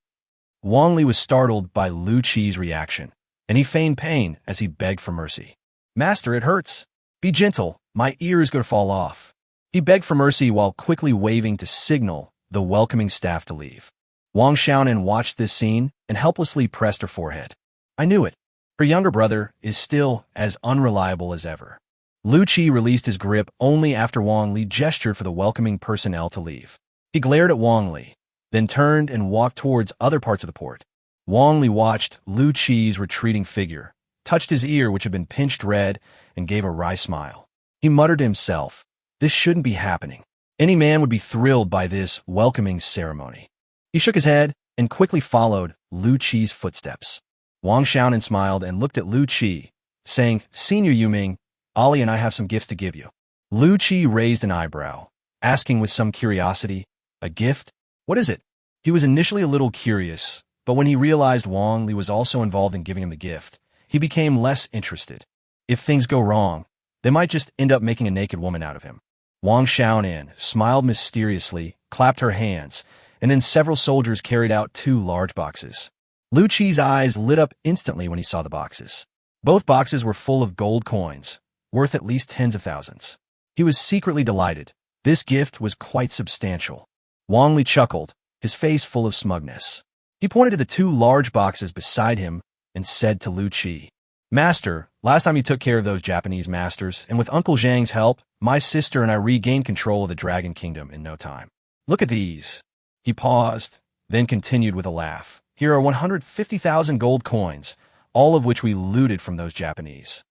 Wang Li was startled by Lu Qi's reaction, and he feigned pain as he begged for mercy. Master, it hurts. Be gentle, my ear is going to fall off. He begged for mercy while quickly waving to signal the welcoming staff to leave. Wang Xiaonan watched this scene and helplessly pressed her forehead. I knew it. Her younger brother is still as unreliable as ever. Lu Qi released his grip only after Wang Li gestured for the welcoming personnel to leave. He glared at Wang Li, then turned and walked towards other parts of the port. Wang Li watched Lu Qi's retreating figure, touched his ear which had been pinched red, and gave a wry smile. He muttered to himself, This shouldn't be happening. Any man would be thrilled by this welcoming ceremony. He shook his head and quickly followed Lu Qi's footsteps. Wang Xiaonan smiled and looked at Lu Qi, saying, Senior Yuming, Ali and I have some gifts to give you. Lu Qi raised an eyebrow, asking with some curiosity, A gift? What is it? He was initially a little curious, but when he realized Wang Li was also involved in giving him the gift, he became less interested. If things go wrong, they might just end up making a naked woman out of him. Wang Xiaonan smiled mysteriously, clapped her hands, and then several soldiers carried out 2 large boxes. Lu Qi's eyes lit up instantly when he saw the boxes. Both boxes were full of gold coins, worth at least tens of thousands. He was secretly delighted. This gift was quite substantial. Wang Li chuckled, his face full of smugness. He pointed to the 2 large boxes beside him and said to Lu Qi, "Master, last time you took care of those Japanese masters, and with Uncle Zhang's help, my sister and I regained control of the Dragon Kingdom in no time. Look at these." He paused, then continued with a laugh. "Here are 150,000 gold coins, all of which we looted from those Japanese."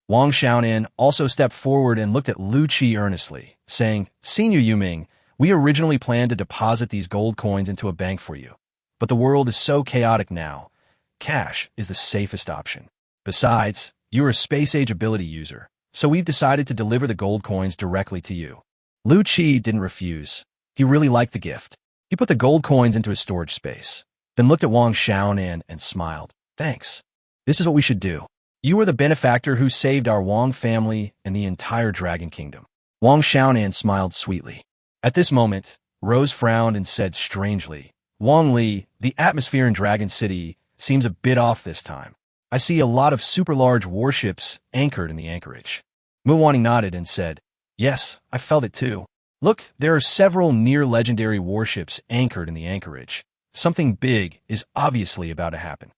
Wang Xiaonan also stepped forward and looked at Lu Qi earnestly, saying, "Senior Yuming, we originally planned to deposit these gold coins into a bank for you. But the world is so chaotic now. Cash is the safest option. Besides, you're a space-age ability user, so we've decided to deliver the gold coins directly to you." Lu Qi didn't refuse. He really liked the gift. He put the gold coins into his storage space, then looked at Wang Xiaonan and smiled. "Thanks. This is what we should do. You are the benefactor who saved our Wang family and the entire Dragon Kingdom." Wang Xiaonan smiled sweetly. At this moment, Rose frowned and said strangely, "Wang Li, the atmosphere in Dragon City seems a bit off this time. I see a lot of super-large warships anchored in the anchorage." Muwani nodded and said, "Yes, I felt it too. Look, there are several near-legendary warships anchored in the anchorage. Something big is obviously about to happen."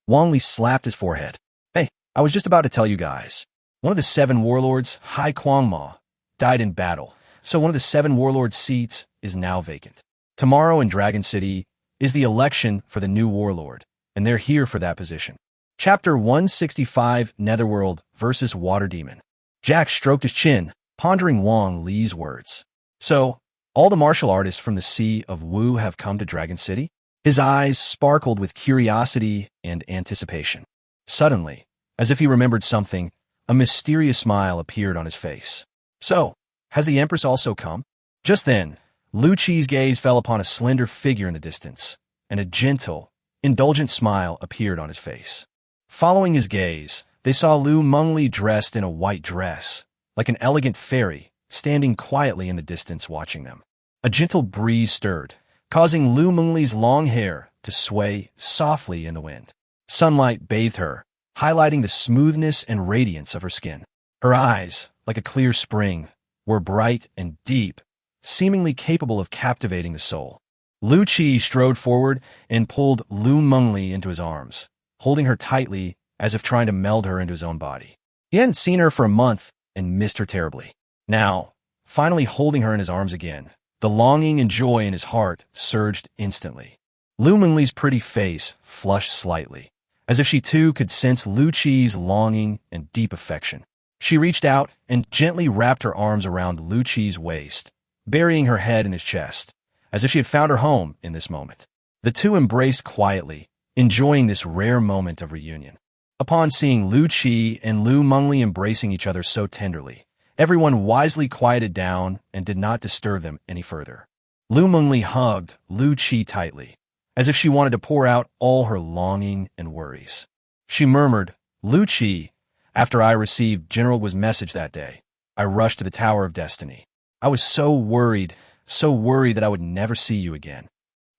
Wang Li slapped his forehead. "Hey, I was just about to tell you guys. One of the 7 warlords, Hai Kwangma, died in battle, so one of the 7 warlords' seats is now vacant. Tomorrow in Dragon City is the election for the new warlord, and they're here for that position." Chapter 165, Netherworld versus Water Demon. Jack stroked his chin, pondering Wang Li's words. "So, all the martial artists from the Sea of Wu have come to Dragon City?" His eyes sparkled with curiosity and anticipation. Suddenly, as if he remembered something, a mysterious smile appeared on his face. "So, has the Empress also come?" Just then, Lu Qi's gaze fell upon a slender figure in the distance, and a gentle, indulgent smile appeared on his face. Following his gaze, they saw Lu Mengli dressed in a white dress, like an elegant fairy, standing quietly in the distance watching them. A gentle breeze stirred, causing Lu Mengli's long hair to sway softly in the wind. Sunlight bathed her, highlighting the smoothness and radiance of her skin. Her eyes, like a clear spring, were bright and deep, seemingly capable of captivating the soul. Lu Qi strode forward and pulled Lu Mengli into his arms, holding her tightly as if trying to meld her into his own body. He hadn't seen her for a month and missed her terribly. Now, finally holding her in his arms again, the longing and joy in his heart surged instantly. Lu Mengli's pretty face flushed slightly, as if she too could sense Lu Qi's longing and deep affection. She reached out and gently wrapped her arms around Lu Qi's waist, burying her head in his chest, as if she had found her home in this moment. The two embraced quietly, enjoying this rare moment of reunion. Upon seeing Lu Qi and Lu Mengli embracing each other so tenderly, everyone wisely quieted down and did not disturb them any further. Lu Mengli hugged Lu Qi tightly, as if she wanted to pour out all her longing and worries. She murmured, "Lu Qi, after I received General Wu's message that day, I rushed to the Tower of Destiny. I was so worried that I would never see you again."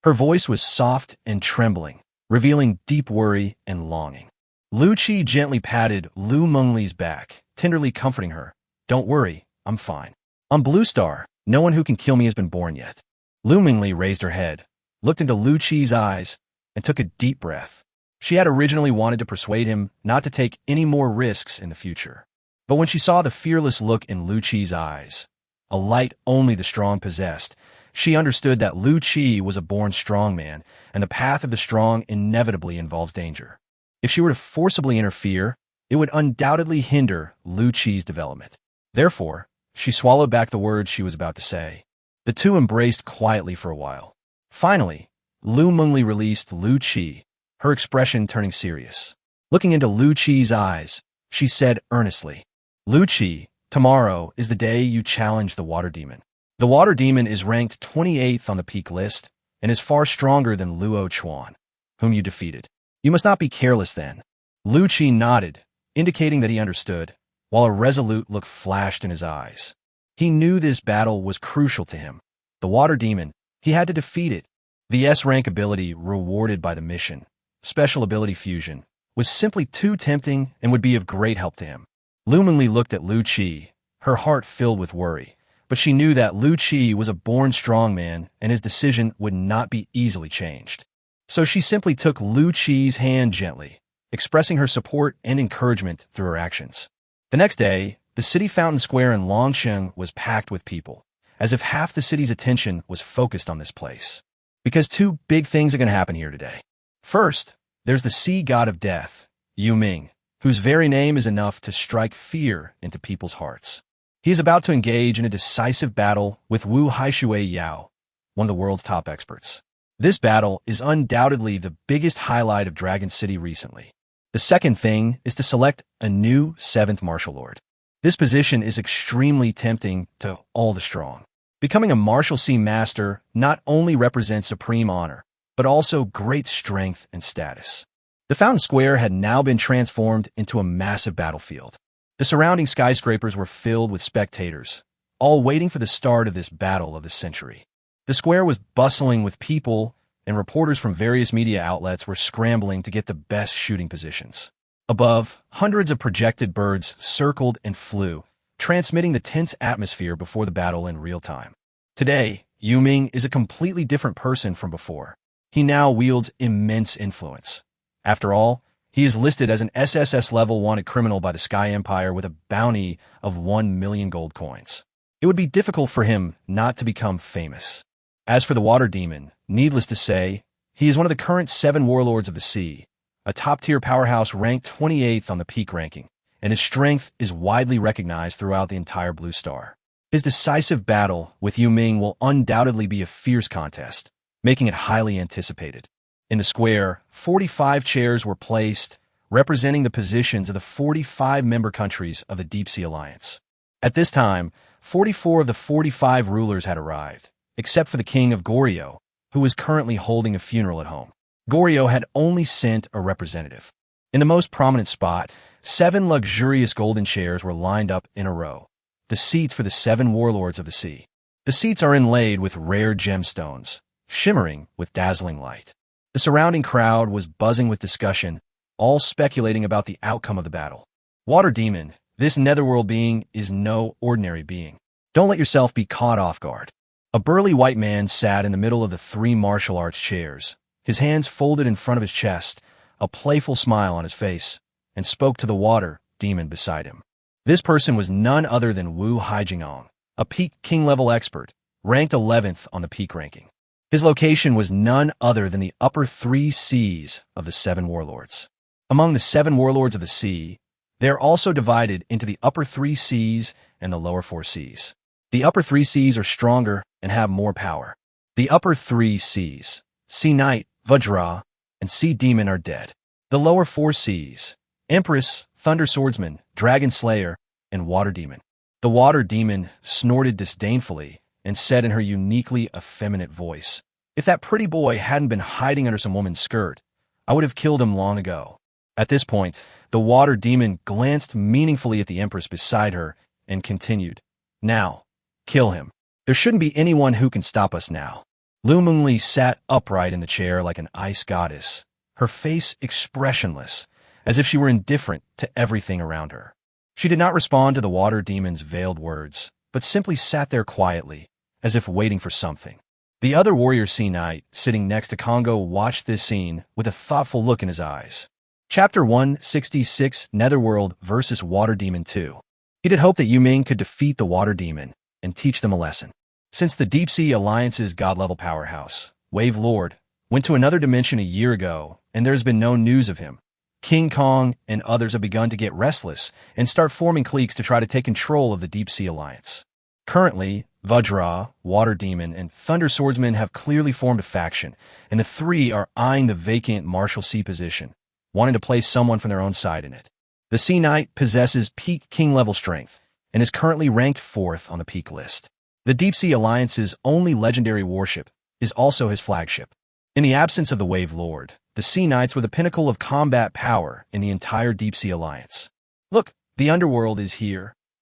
Her voice was soft and trembling, revealing deep worry and longing. Lu Qi gently patted Lu Mengli's back, tenderly comforting her. "Don't worry, I'm fine. On Blue Star, no one who can kill me has been born yet." Lu Mengli raised her head, looked into Lu Qi's eyes, and took a deep breath. She had originally wanted to persuade him not to take any more risks in the future. But when she saw the fearless look in Lu Qi's eyes, a light only the strong possessed, she understood that Lu Qi was a born strong man, and the path of the strong inevitably involves danger. If she were to forcibly interfere, it would undoubtedly hinder Lu Qi's development. Therefore, she swallowed back the words she was about to say. The two embraced quietly for a while. Finally, Lu Mengli released Lu Qi, her expression turning serious. Looking into Lu Qi's eyes, she said earnestly, "Lu Qi, tomorrow is the day you challenge the Water Demon. The Water Demon is ranked 28th on the peak list and is far stronger than Luo Chuan, whom you defeated. You must not be careless then." Lu Qi nodded, indicating that he understood, while a resolute look flashed in his eyes. He knew this battle was crucial to him. The Water Demon, he had to defeat it, The S-rank ability rewarded by the mission, special ability fusion, was simply too tempting and would be of great help to him. Lu Mengli looked at Lu Qi, her heart filled with worry, but she knew that Lu Qi was a born strongman and his decision would not be easily changed. So she simply took Lu Qi's hand gently, expressing her support and encouragement through her actions. The next day, the city fountain square in Longsheng was packed with people, as if half the city's attention was focused on this place. Because two big things are going to happen here today. First, there's the sea god of death, Yu Ming, whose very name is enough to strike fear into people's hearts. He is about to engage in a decisive battle with Wu Haishui Yao, one of the world's top experts. This battle is undoubtedly the biggest highlight of Dragon City recently. The second thing is to select a new 7th Martial Lord. This position is extremely tempting to all the strong. Becoming a Martial Sea Master not only represents supreme honor, but also great strength and status. The Fountain Square had now been transformed into a massive battlefield. The surrounding skyscrapers were filled with spectators, all waiting for the start of this battle of the century. The square was bustling with people, and reporters from various media outlets were scrambling to get the best shooting positions. Above, hundreds of projected birds circled and flew, transmitting the tense atmosphere before the battle in real time. Today, Yu Ming is a completely different person from before. He now wields immense influence. After all, he is listed as an SSS level wanted criminal by the Sky Empire with a bounty of 1 million gold coins. It would be difficult for him not to become famous. As for the Water Demon, needless to say, he is one of the current 7 warlords of the sea, a top-tier powerhouse ranked 28th on the peak ranking, and his strength is widely recognized throughout the entire Blue Star. His decisive battle with Yu Ming will undoubtedly be a fierce contest, making it highly anticipated. In the square, 45 chairs were placed, representing the positions of the 45 member countries of the Deep Sea Alliance. At this time, 44 of the 45 rulers had arrived, except for the king of Goryeo, who was currently holding a funeral at home. Goryeo had only sent a representative. In the most prominent spot, 7 luxurious golden chairs were lined up in a row, the seats for the 7 warlords of the sea. The seats are inlaid with rare gemstones, shimmering with dazzling light. The surrounding crowd was buzzing with discussion, all speculating about the outcome of the battle. Water Demon, this netherworld being is no ordinary being. Don't let yourself be caught off guard. A burly white man sat in the middle of the 3 martial arts chairs, his hands folded in front of his chest, a playful smile on his face, and spoke to the Water Demon beside him. This person was none other than Wu Haijingong, a peak king-level expert, ranked 11th on the peak ranking. His location was none other than the upper 3 seas of the 7 warlords. Among the 7 warlords of the sea, they are also divided into the upper 3 seas and the lower 4 seas. The upper 3 seas are stronger and have more power. The upper 3 seas, Sea Knight, Vajra, and Sea Demon are dead. The lower 4 seas, Empress, Thunder Swordsman, Dragon Slayer, and Water Demon. The Water Demon snorted disdainfully and said in her uniquely effeminate voice, "If that pretty boy hadn't been hiding under some woman's skirt, I would have killed him long ago." At this point, the Water Demon glanced meaningfully at the Empress beside her and continued, "Now, kill him. There shouldn't be anyone who can stop us now." Lu Mengli sat upright in the chair like an ice goddess, her face expressionless, as if she were indifferent to everything around her. She did not respond to the Water Demon's veiled words, but simply sat there quietly, as if waiting for something. The other warrior Sea Knight, sitting next to Congo, watched this scene with a thoughtful look in his eyes. Chapter 166, Netherworld vs. Water Demon 2. He did hope that Yu Ming could defeat the Water Demon and teach them a lesson. Since the Deep Sea Alliance's god-level powerhouse, Wave Lord, went to another dimension a year ago, and there's been no news of him, King Kong and others have begun to get restless and start forming cliques to try to take control of the Deep Sea Alliance. Currently, Vajra, Water Demon, and Thunder Swordsman have clearly formed a faction, and the 3 are eyeing the vacant Martial Sea position, wanting to place someone from their own side in it. The Sea Knight possesses peak king-level strength and is currently ranked 4th on the peak list. The Deep Sea Alliance's only legendary warship is also his flagship. In the absence of the Wave Lord, the Sea Knights were the pinnacle of combat power in the entire Deep Sea Alliance. "Look, the underworld is here."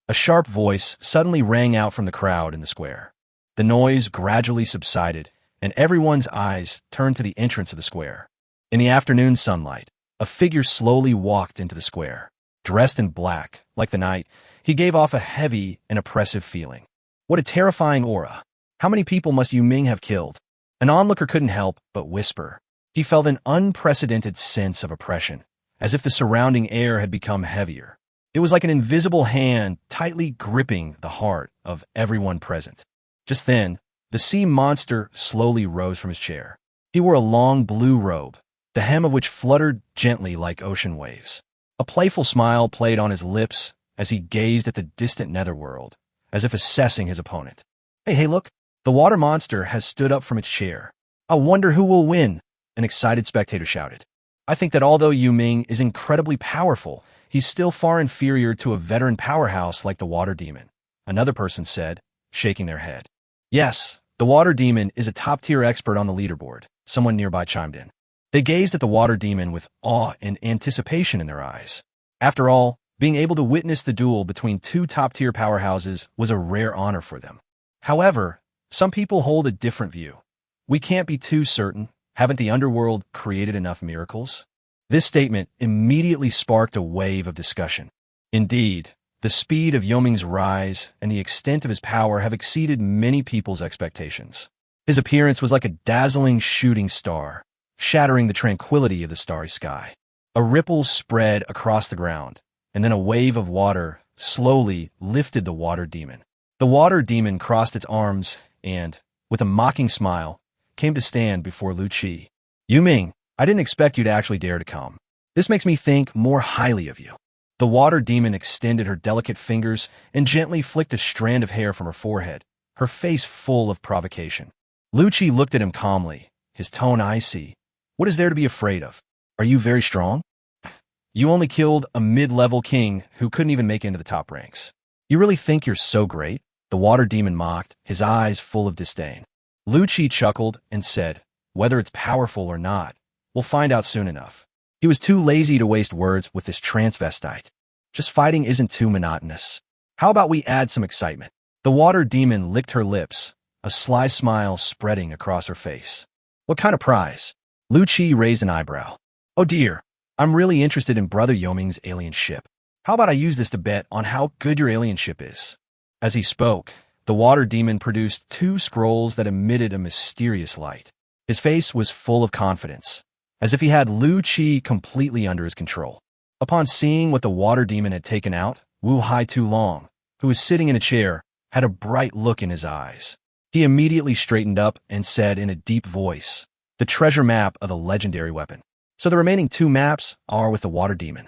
A sharp voice suddenly rang out from the crowd in the square. The noise gradually subsided, and everyone's eyes turned to the entrance of the square. In the afternoon sunlight, a figure slowly walked into the square. Dressed in black, like the night, he gave off a heavy and oppressive feeling. What a terrifying aura. How many people must Yu Ming have killed? An onlooker couldn't help but whisper. He felt an unprecedented sense of oppression, as if the surrounding air had become heavier. It was like an invisible hand tightly gripping the heart of everyone present. Just then, the sea monster slowly rose from his chair. He wore a long blue robe, the hem of which fluttered gently like ocean waves. A playful smile played on his lips as he gazed at the distant netherworld, as if assessing his opponent. Hey, look! The water monster has stood up from its chair. I wonder who will win, an excited spectator shouted. I think that although Yu Ming is incredibly powerful, he's still far inferior to a veteran powerhouse like the water demon, another person said, shaking their head. Yes, the water demon is a top-tier expert on the leaderboard, someone nearby chimed in. They gazed at the water demon with awe and anticipation in their eyes. After all, being able to witness the duel between two top-tier powerhouses was a rare honor for them. However, some people hold a different view. We can't be too certain. Haven't the underworld created enough miracles? This statement immediately sparked a wave of discussion. Indeed, the speed of Yu Ming's rise and the extent of his power have exceeded many people's expectations. His appearance was like a dazzling shooting star, shattering the tranquility of the starry sky. A ripple spread across the ground, and then a wave of water slowly lifted the water demon. The water demon crossed its arms and, with a mocking smile, came to stand before Lu Qi. Yu Ming, I didn't expect you to actually dare to come. This makes me think more highly of you. The water demon extended her delicate fingers and gently flicked a strand of hair from her forehead, her face full of provocation. Lu Qi looked at him calmly, his tone icy. What is there to be afraid of? Are you very strong? You only killed a mid-level king who couldn't even make it into the top ranks. You really think you're so great? The water demon mocked, his eyes full of disdain. Lu Qi chuckled and said, whether it's powerful or not, we'll find out soon enough. He was too lazy to waste words with this transvestite. Just fighting isn't too monotonous. How about we add some excitement? The water demon licked her lips, a sly smile spreading across her face. What kind of prize? Lu Qi raised an eyebrow. Oh dear, I'm really interested in Brother Yu Ming's alien ship. How about I use this to bet on how good your alien ship is? As he spoke, the water demon produced 2 scrolls that emitted a mysterious light. His face was full of confidence, as if he had Lu Qi completely under his control. Upon seeing what the water demon had taken out, Wu Hai Tu Long, who was sitting in a chair, had a bright look in his eyes. He immediately straightened up and said in a deep voice, the treasure map of the legendary weapon. So the remaining 2 maps are with the water demon.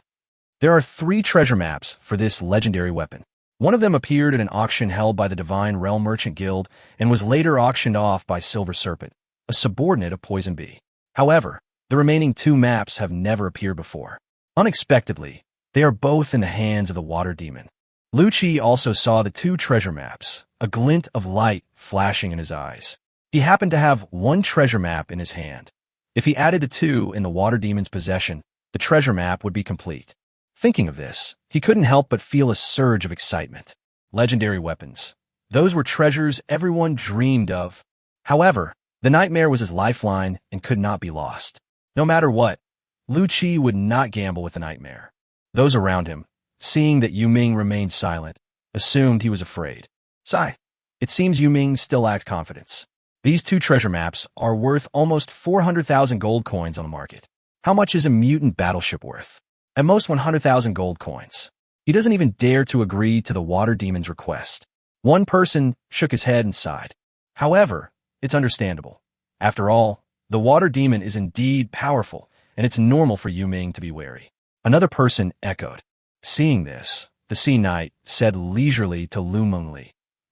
There are 3 treasure maps for this legendary weapon. One of them appeared at an auction held by the Divine Realm Merchant Guild and was later auctioned off by Silver Serpent, a subordinate of Poison Bee. However, the remaining 2 maps have never appeared before. Unexpectedly, they are both in the hands of the water demon. Lu Qi also saw the 2 treasure maps, a glint of light flashing in his eyes. He happened to have 1 treasure map in his hand. If he added the 2 in the water demon's possession, the treasure map would be complete. Thinking of this, he couldn't help but feel a surge of excitement. Legendary weapons. Those were treasures everyone dreamed of. However, the nightmare was his lifeline and could not be lost. No matter what, Lu Qi would not gamble with the nightmare. Those around him, seeing that Yu Ming remained silent, assumed he was afraid. Sigh. It seems Yu Ming still lacks confidence. These 2 treasure maps are worth almost 400,000 gold coins on the market. How much is a mutant battleship worth? At most 100,000 gold coins. He doesn't even dare to agree to the water demon's request. One person shook his head and sighed. However, it's understandable. After all, the water demon is indeed powerful, and it's normal for Yu Ming to be wary. Another person echoed. Seeing this, the Sea Knight said leisurely to Lu Mengli,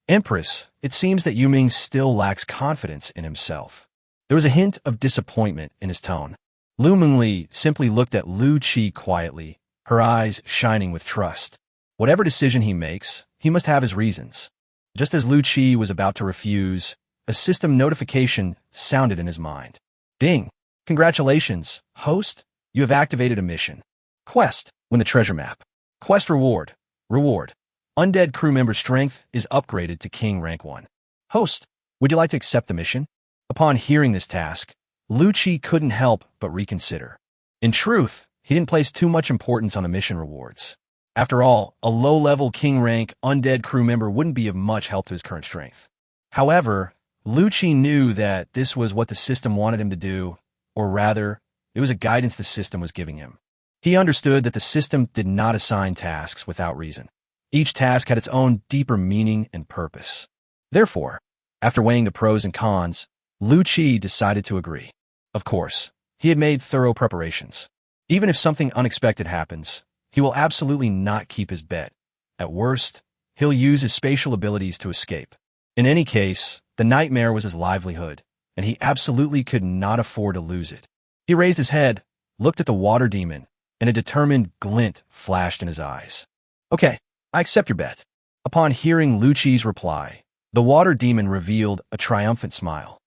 Empress, it seems that Yu Ming still lacks confidence in himself. There was a hint of disappointment in his tone. Lu Mengli simply looked at Lu Qi quietly, her eyes shining with trust. Whatever decision he makes, he must have his reasons. Just as Lu Qi was about to refuse, a system notification sounded in his mind. Ding! Congratulations, host! You have activated a mission. Quest, win the treasure map. Quest reward. Reward. Undead crew member strength is upgraded to King rank 1. Host, would you like to accept the mission? Upon hearing this task, Lu Qi couldn't help but reconsider. In truth, he didn't place too much importance on the mission rewards. After all, a low-level king-rank undead crew member wouldn't be of much help to his current strength. However, Lu Qi knew that this was what the system wanted him to do, or rather, it was a guidance the system was giving him. He understood that the system did not assign tasks without reason. Each task had its own deeper meaning and purpose. Therefore, after weighing the pros and cons, Lu Qi decided to agree. Of course, he had made thorough preparations. Even if something unexpected happens, he will absolutely not keep his bet. At worst, he'll use his spatial abilities to escape. In any case, the nightmare was his livelihood, and he absolutely could not afford to lose it. He raised his head, looked at the water demon, and a determined glint flashed in his eyes. Okay, I accept your bet. Upon hearing Lu Qi's reply, the water demon revealed a triumphant smile.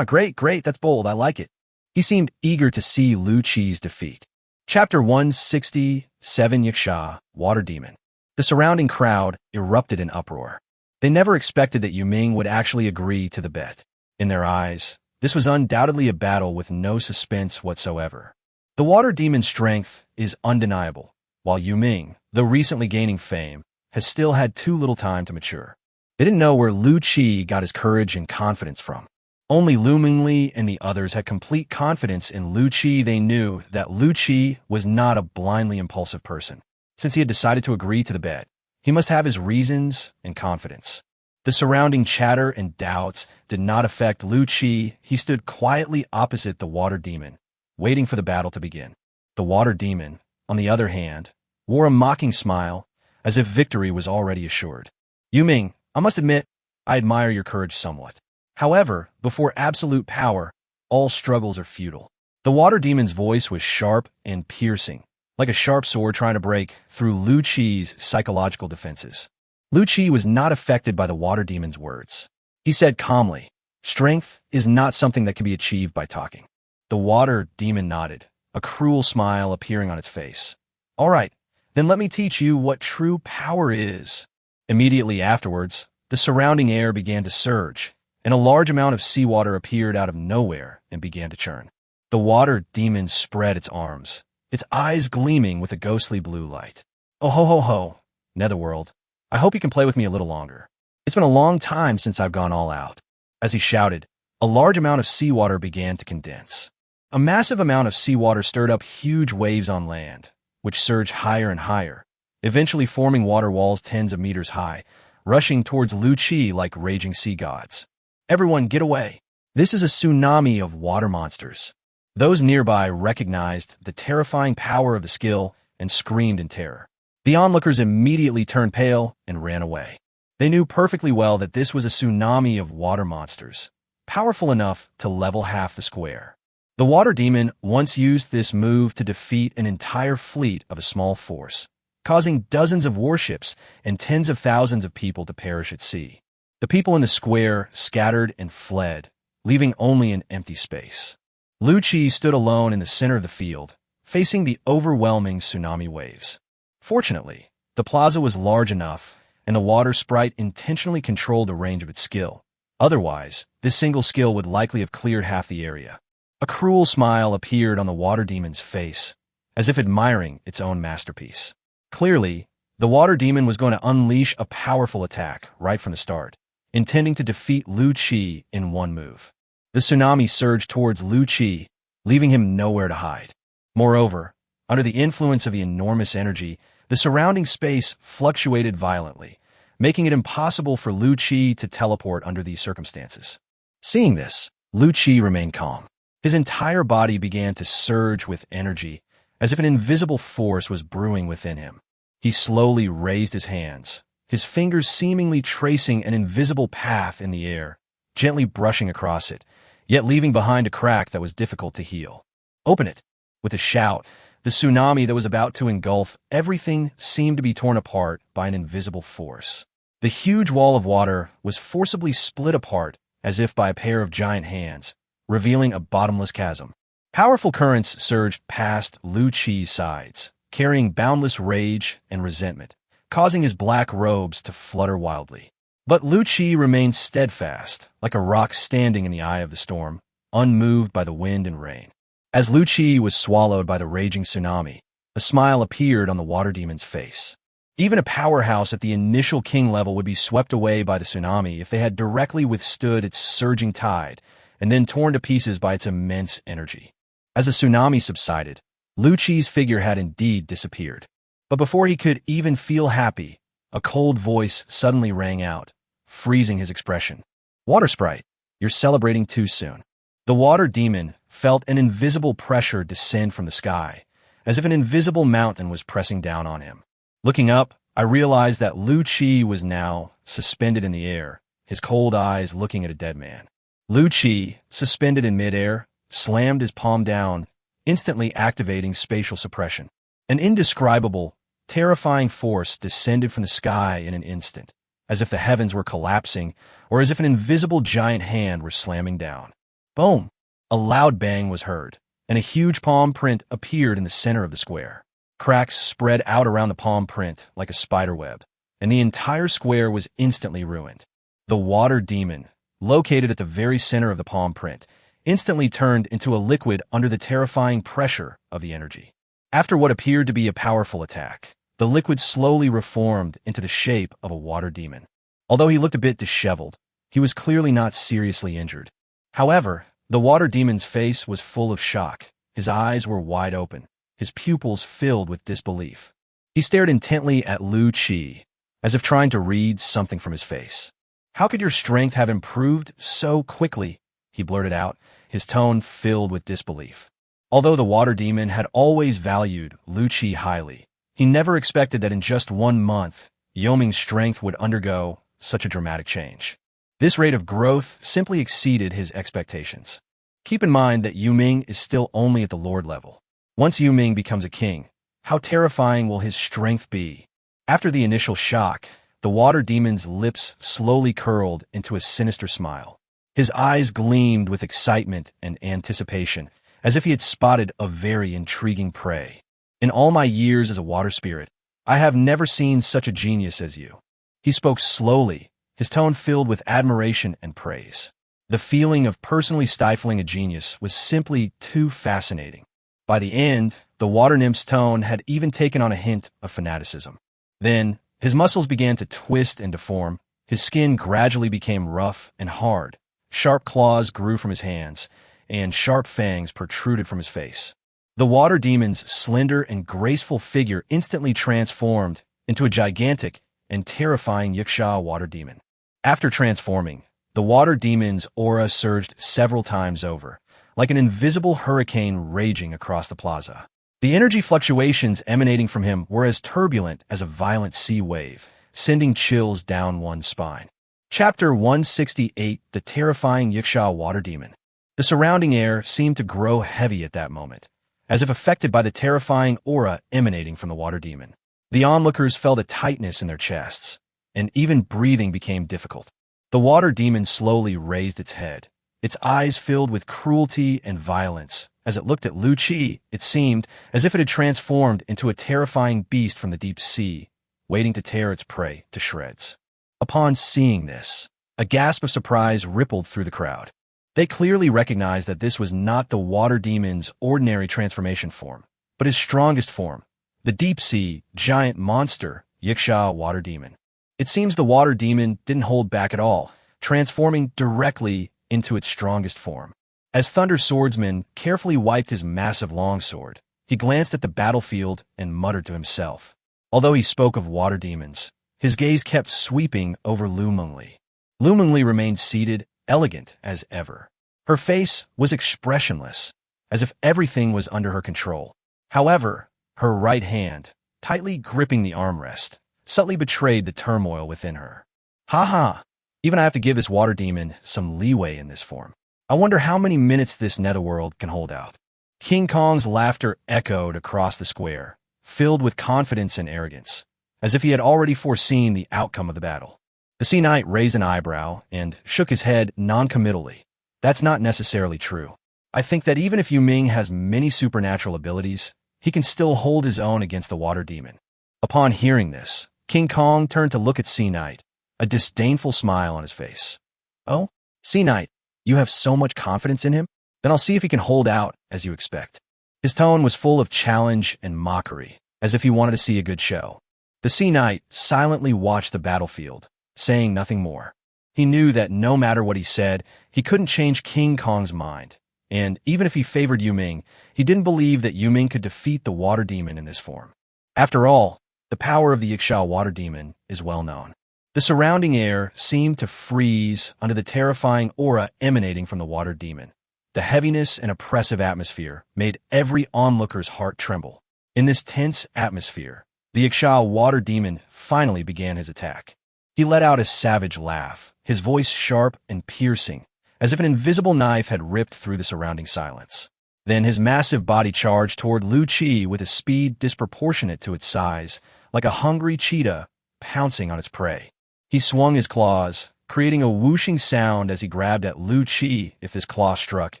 Great, that's bold, I like it. He seemed eager to see Lu Qi's defeat. Chapter 167 Yaksha, Water Demon. The surrounding crowd erupted in uproar. They never expected that Yu Ming would actually agree to the bet. In their eyes, this was undoubtedly a battle with no suspense whatsoever. The water demon's strength is undeniable, while Yu Ming, though recently gaining fame, has still had too little time to mature. They didn't know where Lu Qi got his courage and confidence from. Only Lu Mingli and the others had complete confidence in Lu Qi. They knew that Lu Qi was not a blindly impulsive person. Since he had decided to agree to the bet, he must have his reasons and confidence. The surrounding chatter and doubts did not affect Lu Qi. He stood quietly opposite the water demon, waiting for the battle to begin. The water demon, on the other hand, wore a mocking smile, as if victory was already assured. Yu Ming, I must admit, I admire your courage somewhat. However, before absolute power, all struggles are futile. The water demon's voice was sharp and piercing, like a sharp sword trying to break through Lu Qi's psychological defenses. Lu Qi was not affected by the water demon's words. He said calmly, "Strength is not something that can be achieved by talking." The water demon nodded, a cruel smile appearing on its face. "All right, then let me teach you what true power is." Immediately afterwards, the surrounding air began to surge, and a large amount of seawater appeared out of nowhere and began to churn. The water demon spread its arms, its eyes gleaming with a ghostly blue light. "Oh ho ho ho, Netherworld, I hope you can play with me a little longer. It's been a long time since I've gone all out." As he shouted, a large amount of seawater began to condense. A massive amount of seawater stirred up huge waves on land, which surged higher and higher, eventually forming water walls tens of meters high, rushing towards Lu Qi like raging sea gods. "Everyone, get away. This is a tsunami of water monsters." Those nearby recognized the terrifying power of the skill and screamed in terror. The onlookers immediately turned pale and ran away. They knew perfectly well that this was a tsunami of water monsters, powerful enough to level half the square. The water demon once used this move to defeat an entire fleet of a small force, causing dozens of warships and tens of thousands of people to perish at sea. The people in the square scattered and fled, leaving only an empty space. Lu Qi stood alone in the center of the field, facing the overwhelming tsunami waves. Fortunately, the plaza was large enough, and the water sprite intentionally controlled the range of its skill. Otherwise, this single skill would likely have cleared half the area. A cruel smile appeared on the water demon's face, as if admiring its own masterpiece. Clearly, the water demon was going to unleash a powerful attack right from the start, intending to defeat Lu Qi in one move. The tsunami surged towards Lu Qi, leaving him nowhere to hide. Moreover, under the influence of the enormous energy, the surrounding space fluctuated violently, making it impossible for Lu Qi to teleport under these circumstances. Seeing this, Lu Qi remained calm. His entire body began to surge with energy, as if an invisible force was brewing within him. He slowly raised his hands, his fingers seemingly tracing an invisible path in the air, gently brushing across it, yet leaving behind a crack that was difficult to heal. "Open it!" With a shout, the tsunami that was about to engulf everything seemed to be torn apart by an invisible force. The huge wall of water was forcibly split apart as if by a pair of giant hands, revealing a bottomless chasm. Powerful currents surged past Lu Qi's sides, carrying boundless rage and resentment, causing his black robes to flutter wildly. But Lu Qi remained steadfast, like a rock standing in the eye of the storm, unmoved by the wind and rain. As Lu Qi was swallowed by the raging tsunami, a smile appeared on the water demon's face. Even a powerhouse at the initial king level would be swept away by the tsunami if they had directly withstood its surging tide and then torn to pieces by its immense energy. As the tsunami subsided, Lu Qi's figure had indeed disappeared. But before he could even feel happy, a cold voice suddenly rang out, freezing his expression. "Water sprite, you're celebrating too soon." The water demon felt an invisible pressure descend from the sky, as if an invisible mountain was pressing down on him. Looking up, I realized that Lu Qi was now suspended in the air, his cold eyes looking at a dead man. Lu Qi, suspended in midair, slammed his palm down, instantly activating spatial suppression. An indescribable, terrifying force descended from the sky in an instant, as if the heavens were collapsing or as if an invisible giant hand were slamming down. Boom! A loud bang was heard, and a huge palm print appeared in the center of the square. Cracks spread out around the palm print like a spider web, and the entire square was instantly ruined. The water demon, located at the very center of the palm print, instantly turned into a liquid under the terrifying pressure of the energy. After what appeared to be a powerful attack, the liquid slowly reformed into the shape of a water demon. Although he looked a bit disheveled, he was clearly not seriously injured. However, the water demon's face was full of shock. His eyes were wide open, his pupils filled with disbelief. He stared intently at Lu Qi, as if trying to read something from his face. "How could your strength have improved so quickly?" he blurted out, his tone filled with disbelief. Although the water demon had always valued Lu Qi highly, he never expected that in just 1 month, Yoming's strength would undergo such a dramatic change. This rate of growth simply exceeded his expectations. Keep in mind that Yuming is still only at the Lord level. Once Yuming becomes a king, how terrifying will his strength be? After the initial shock, the water demon's lips slowly curled into a sinister smile. His eyes gleamed with excitement and anticipation, as if he had spotted a very intriguing prey. "In all my years as a water spirit, I have never seen such a genius as you." He spoke slowly, his tone filled with admiration and praise. The feeling of personally stifling a genius was simply too fascinating. By the end, the water nymph's tone had even taken on a hint of fanaticism. Then, his muscles began to twist and deform, his skin gradually became rough and hard, sharp claws grew from his hands, and sharp fangs protruded from his face. The water demon's slender and graceful figure instantly transformed into a gigantic and terrifying Yiksha water demon. After transforming, the water demon's aura surged several times over, like an invisible hurricane raging across the plaza. The energy fluctuations emanating from him were as turbulent as a violent sea wave, sending chills down one's spine. Chapter 168, The Terrifying Yiksha Water Demon. The surrounding air seemed to grow heavy at that moment, as if affected by the terrifying aura emanating from the water demon. The onlookers felt a tightness in their chests, and even breathing became difficult. The water demon slowly raised its head, its eyes filled with cruelty and violence. As it looked at Lu Qi, it seemed as if it had transformed into a terrifying beast from the deep sea, waiting to tear its prey to shreds. Upon seeing this, a gasp of surprise rippled through the crowd. They clearly recognized that this was not the water demon's ordinary transformation form, but his strongest form, the deep-sea, giant monster, Yiksha water demon. It seems the water demon didn't hold back at all, transforming directly into its strongest form. As Thunder Swordsman carefully wiped his massive longsword, he glanced at the battlefield and muttered to himself. Although he spoke of water demons, his gaze kept sweeping over Lu Mengli. Lu Mengli remained seated, elegant as ever. Her face was expressionless, as if everything was under her control. However, her right hand, tightly gripping the armrest, subtly betrayed the turmoil within her. "Ha ha! Even I have to give this water demon some leeway in this form. I wonder how many minutes this netherworld can hold out." King Kong's laughter echoed across the square, filled with confidence and arrogance, as if he had already foreseen the outcome of the battle. The Sea Knight raised an eyebrow and shook his head non-committally. "That's not necessarily true. I think that even if Yuming has many supernatural abilities, he can still hold his own against the water demon." Upon hearing this, King Kong turned to look at Sea Knight, a disdainful smile on his face. "Oh, Sea Knight, you have so much confidence in him? Then I'll see if he can hold out as you expect." His tone was full of challenge and mockery, as if he wanted to see a good show. The Sea Knight silently watched the battlefield, saying nothing more. He knew that no matter what he said, he couldn't change King Kong's mind. And even if he favored Yuming, he didn't believe that Yuming could defeat the water demon in this form. After all, the power of the Ixia water demon is well known. The surrounding air seemed to freeze under the terrifying aura emanating from the water demon. The heaviness and oppressive atmosphere made every onlooker's heart tremble. In this tense atmosphere, the Ixia water demon finally began his attack. He let out a savage laugh, his voice sharp and piercing, as if an invisible knife had ripped through the surrounding silence. Then his massive body charged toward Lu Qi with a speed disproportionate to its size, like a hungry cheetah pouncing on its prey. He swung his claws, creating a whooshing sound as he grabbed at Lu Qi. If his claw struck,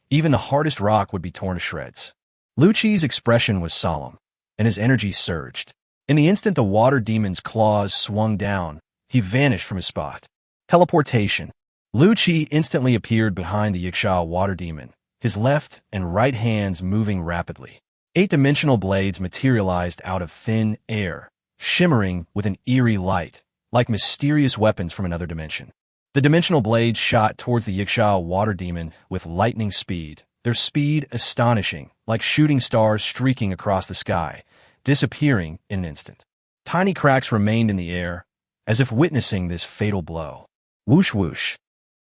even the hardest rock would be torn to shreds. Lu Qi's expression was solemn, and his energy surged. In the instant the water demon's claws swung down, he vanished from his spot. Teleportation. Lu Qi instantly appeared behind the Ixia water demon, his left and right hands moving rapidly. 8-dimensional blades materialized out of thin air, shimmering with an eerie light, like mysterious weapons from another dimension. The dimensional blades shot towards the Ixia water demon with lightning speed, their speed astonishing, like shooting stars streaking across the sky, disappearing in an instant. Tiny cracks remained in the air, as if witnessing this fatal blow. Whoosh whoosh.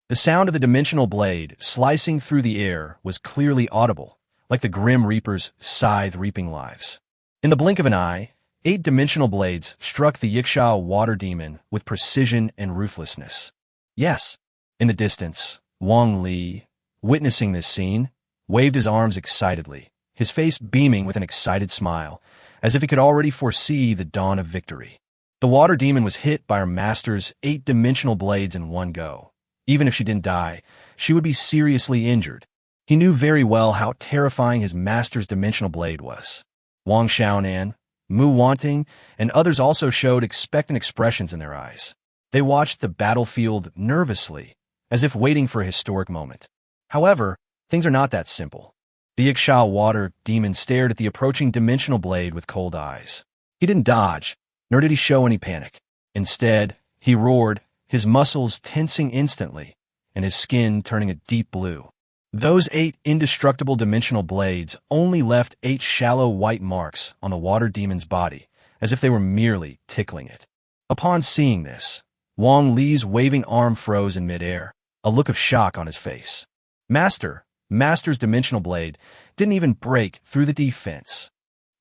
The sound of the dimensional blade slicing through the air was clearly audible, like the Grim Reaper's scythe reaping lives. In the blink of an eye, 8-dimensional blades struck the Ixia water demon with precision and ruthlessness. Yes. In the distance, Wang Li, witnessing this scene, waved his arms excitedly, his face beaming with an excited smile, as if he could already foresee the dawn of victory. The water demon was hit by her master's 8-dimensional blades in one go. Even if she didn't die, she would be seriously injured. He knew very well how terrifying his master's dimensional blade was. Wang Xiaonan, Mu Wanting, and others also showed expectant expressions in their eyes. They watched the battlefield nervously, as if waiting for a historic moment. However, things are not that simple. The Ixia water demon stared at the approaching dimensional blade with cold eyes. He didn't dodge, nor did he show any panic. Instead, he roared, his muscles tensing instantly, and his skin turning a deep blue. Those 8 indestructible dimensional blades only left 8 shallow white marks on the water demon's body, as if they were merely tickling it. Upon seeing this, Wang Li's waving arm froze in midair, a look of shock on his face. Master's dimensional blade didn't even break through the defense.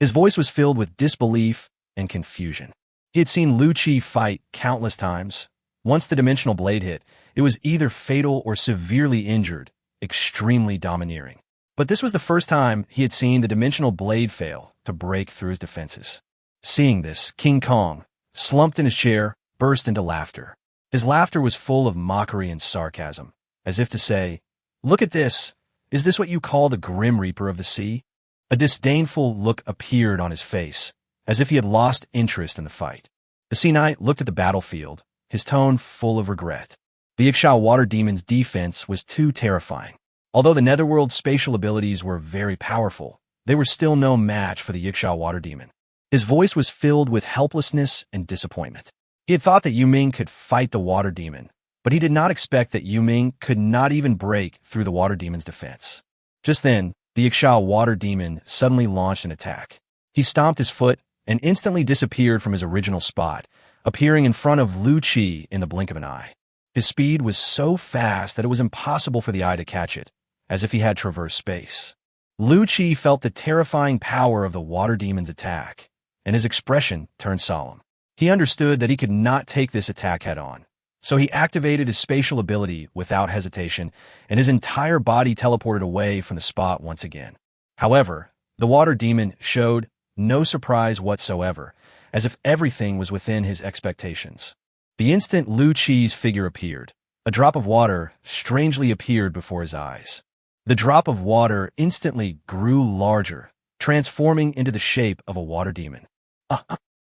His voice was filled with disbelief and confusion. He had seen Lu Qi fight countless times. Once the dimensional blade hit, it was either fatal or severely injured, extremely domineering. But this was the first time he had seen the dimensional blade fail to break through his defenses. Seeing this, King Kong, slumped in his chair, burst into laughter. His laughter was full of mockery and sarcasm, as if to say, "Look at this. Is this what you call the Grim Reaper of the sea?" A disdainful look appeared on his face, as if he had lost interest in the fight. The Sea Knight looked at the battlefield, his tone full of regret. The Ixia water demon's defense was too terrifying. Although the Netherworld's spatial abilities were very powerful, they were still no match for the Ixia water demon. His voice was filled with helplessness and disappointment. He had thought that Yuming could fight the water demon, but he did not expect that Yuming could not even break through the water demon's defense. Just then, the Ixia water demon suddenly launched an attack. He stomped his foot and instantly disappeared from his original spot, appearing in front of Lu Qi in the blink of an eye. His speed was so fast that it was impossible for the eye to catch it, as if he had traversed space. Lu Qi felt the terrifying power of the water demon's attack, and his expression turned solemn. He understood that he could not take this attack head-on, so he activated his spatial ability without hesitation, and his entire body teleported away from the spot once again. However, the water demon showed no surprise whatsoever, as if everything was within his expectations. The instant Lu Qi's figure appeared, a drop of water strangely appeared before his eyes. The drop of water instantly grew larger, transforming into the shape of a water demon.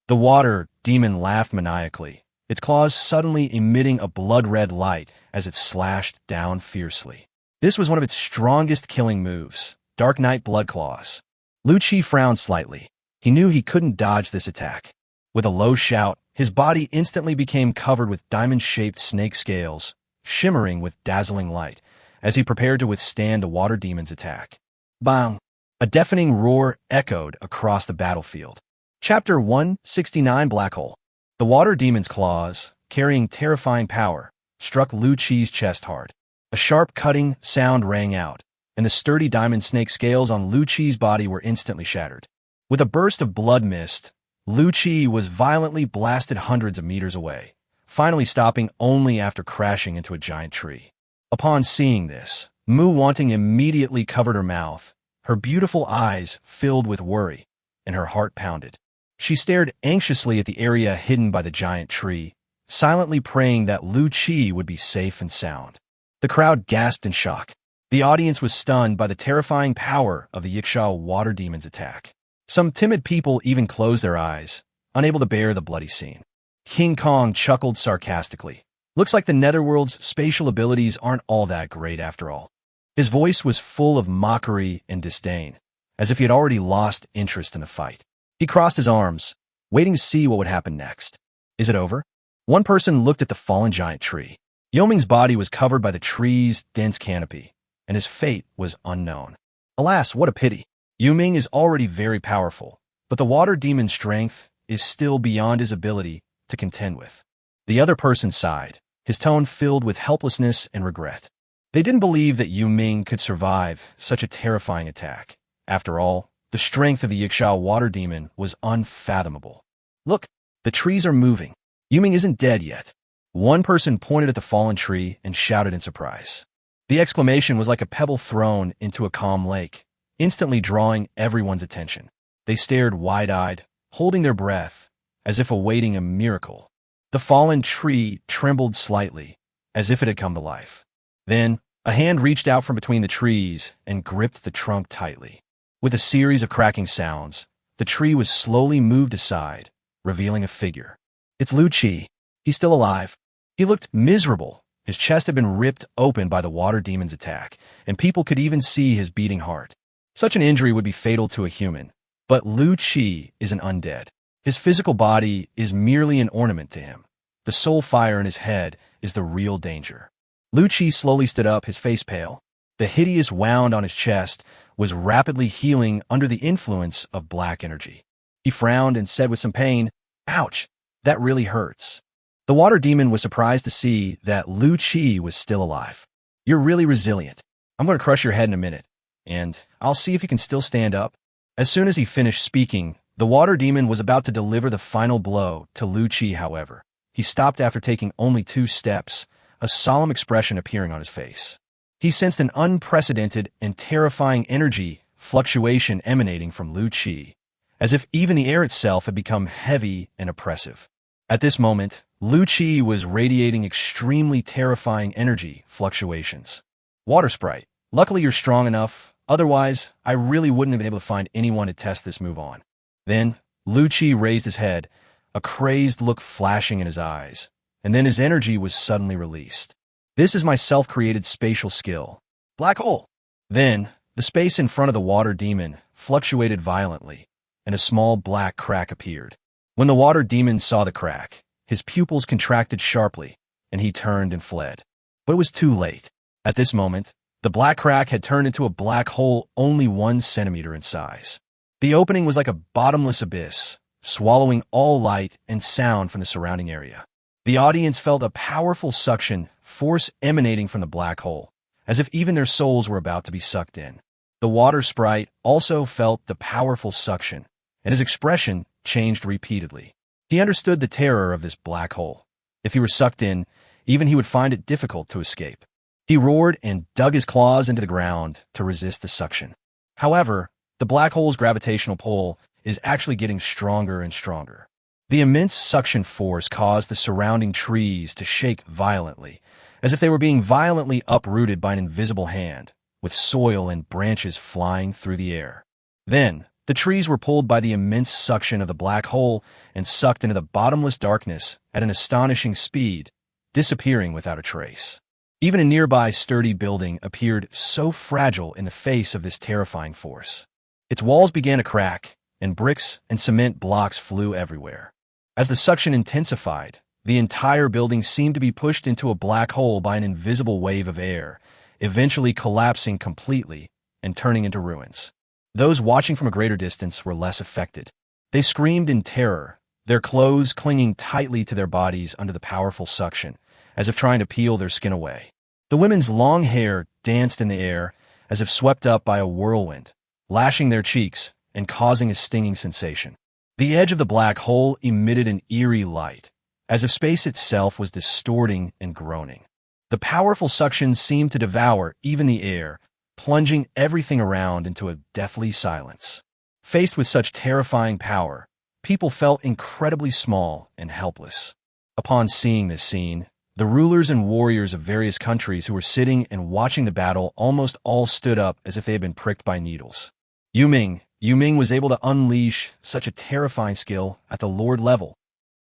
The water demon laughed maniacally, its claws suddenly emitting a blood-red light as it slashed down fiercely. This was one of its strongest killing moves, Dark Knight Blood Claws. Lu Qi frowned slightly. He knew he couldn't dodge this attack. With a low shout, his body instantly became covered with diamond-shaped snake scales, shimmering with dazzling light, as he prepared to withstand the water demon's attack. Bang! A deafening roar echoed across the battlefield. Chapter 169 Black Hole. The water demon's claws, carrying terrifying power, struck Lu Qi's chest hard. A sharp cutting sound rang out, and the sturdy diamond snake scales on Lu Qi's body were instantly shattered. With a burst of blood mist, Lu Qi was violently blasted hundreds of meters away, finally stopping only after crashing into a giant tree. Upon seeing this, Mu Wanting immediately covered her mouth, her beautiful eyes filled with worry, and her heart pounded. She stared anxiously at the area hidden by the giant tree, silently praying that Lu Qi would be safe and sound. The crowd gasped in shock. The audience was stunned by the terrifying power of the Yiksha water demon's attack. Some timid people even closed their eyes, unable to bear the bloody scene. King Kong chuckled sarcastically. Looks like the Netherworld's spatial abilities aren't all that great after all. His voice was full of mockery and disdain, as if he had already lost interest in the fight. He crossed his arms, waiting to see what would happen next. Is it over? One person looked at the fallen giant tree. Yoming's body was covered by the tree's dense canopy, and his fate was unknown. Alas, what a pity. Yuming is already very powerful, but the water demon's strength is still beyond his ability to contend with. The other person sighed, his tone filled with helplessness and regret. They didn't believe that Yuming could survive such a terrifying attack. After all, the strength of the Yiksha water demon was unfathomable. Look, the trees are moving. Yuming isn't dead yet. One person pointed at the fallen tree and shouted in surprise. The exclamation was like a pebble thrown into a calm lake, instantly drawing everyone's attention. They stared wide-eyed, holding their breath, as if awaiting a miracle. The fallen tree trembled slightly, as if it had come to life. Then, a hand reached out from between the trees and gripped the trunk tightly. With a series of cracking sounds, the tree was slowly moved aside, revealing a figure. It's Lu Qi. He's still alive. He looked miserable. His chest had been ripped open by the water demon's attack, and people could even see his beating heart. Such an injury would be fatal to a human, but Lu Qi is an undead. His physical body is merely an ornament to him. The soul fire in his head is the real danger. Lu Qi slowly stood up, his face pale. The hideous wound on his chest was rapidly healing under the influence of black energy. He frowned and said with some pain, "Ouch, that really hurts." The water demon was surprised to see that Lu Qi was still alive. "You're really resilient. I'm going to crush your head in a minute, and I'll see if you can still stand up." As soon as he finished speaking, the water demon was about to deliver the final blow to Lu Qi, however. He stopped after taking only 2 steps, a solemn expression appearing on his face. He sensed an unprecedented and terrifying energy fluctuation emanating from Lu Qi, as if even the air itself had become heavy and oppressive. At this moment, Lu Qi was radiating extremely terrifying energy fluctuations. Water Sprite, luckily you're strong enough, otherwise I really wouldn't have been able to find anyone to test this move on. Then, Lu Qi raised his head, a crazed look flashing in his eyes, and then his energy was suddenly released. "This is my self-created spatial skill. Black hole." Then, the space in front of the water demon fluctuated violently, and a small black crack appeared. When the water demon saw the crack, his pupils contracted sharply, and he turned and fled. But it was too late. At this moment, the black crack had turned into a black hole only 1 centimeter in size. The opening was like a bottomless abyss, swallowing all light and sound from the surrounding area. The audience felt a powerful suction force emanating from the black hole, as if even their souls were about to be sucked in. The water sprite also felt the powerful suction, and his expression changed repeatedly. He understood the terror of this black hole. If he were sucked in, even he would find it difficult to escape. He roared and dug his claws into the ground to resist the suction. However, the black hole's gravitational pull is actually getting stronger and stronger. The immense suction force caused the surrounding trees to shake violently, as if they were being violently uprooted by an invisible hand, with soil and branches flying through the air. Then, The trees were pulled by the immense suction of the black hole and sucked into the bottomless darkness at an astonishing speed, disappearing without a trace. Even a nearby sturdy building appeared so fragile in the face of this terrifying force. Its walls began to crack, and bricks and cement blocks flew everywhere. As the suction intensified, the entire building seemed to be pushed into a black hole by an invisible wave of air, eventually collapsing completely and turning into ruins. Those watching from a greater distance were less affected. They screamed in terror, their clothes clinging tightly to their bodies under the powerful suction, as if trying to peel their skin away. The women's long hair danced in the air as if swept up by a whirlwind, lashing their cheeks and causing a stinging sensation. The edge of the black hole emitted an eerie light, as if space itself was distorting and groaning. The powerful suction seemed to devour even the air, plunging everything around into a deathly silence. Faced with such terrifying power, people felt incredibly small and helpless. Upon seeing this scene, the rulers and warriors of various countries who were sitting and watching the battle almost all stood up as if they had been pricked by needles. Yu Ming was able to unleash such a terrifying skill at the Lord level.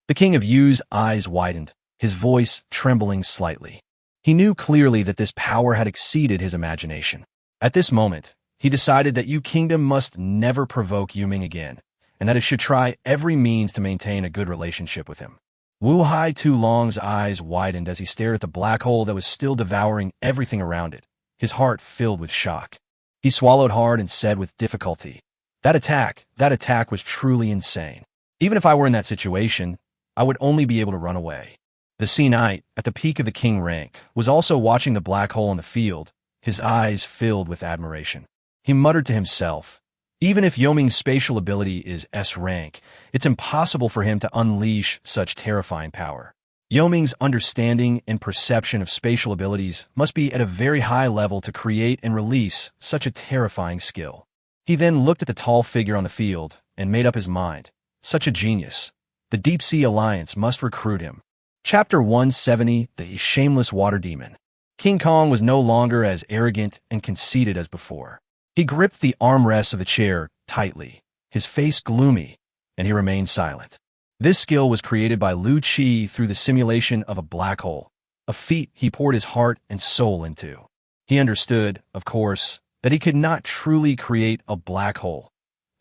The King of Yu's eyes widened, his voice trembling slightly. He knew clearly that this power had exceeded his imagination. At this moment, he decided that Yu Kingdom must never provoke Yu Ming again, and that it should try every means to maintain a good relationship with him. Wu Hai Tu Long's eyes widened as he stared at the black hole that was still devouring everything around it, his heart filled with shock. He swallowed hard and said with difficulty, that attack was truly insane. Even if I were in that situation, I would only be able to run away. The Sea Knight, at the peak of the king rank, was also watching the black hole in the field, his eyes filled with admiration. He muttered to himself, even if Yoming's spatial ability is S rank, it's impossible for him to unleash such terrifying power. Yoming's understanding and perception of spatial abilities must be at a very high level to create and release such a terrifying skill. He then looked at the tall figure on the field and made up his mind. Such a genius. The Deep Sea Alliance must recruit him. Chapter 170, The Shameless Water Demon. King Kong was no longer as arrogant and conceited as before. He gripped the armrests of the chair tightly, his face gloomy, and he remained silent. This skill was created by Lu Qi through the simulation of a black hole, a feat he poured his heart and soul into. He understood, of course, that he could not truly create a black hole.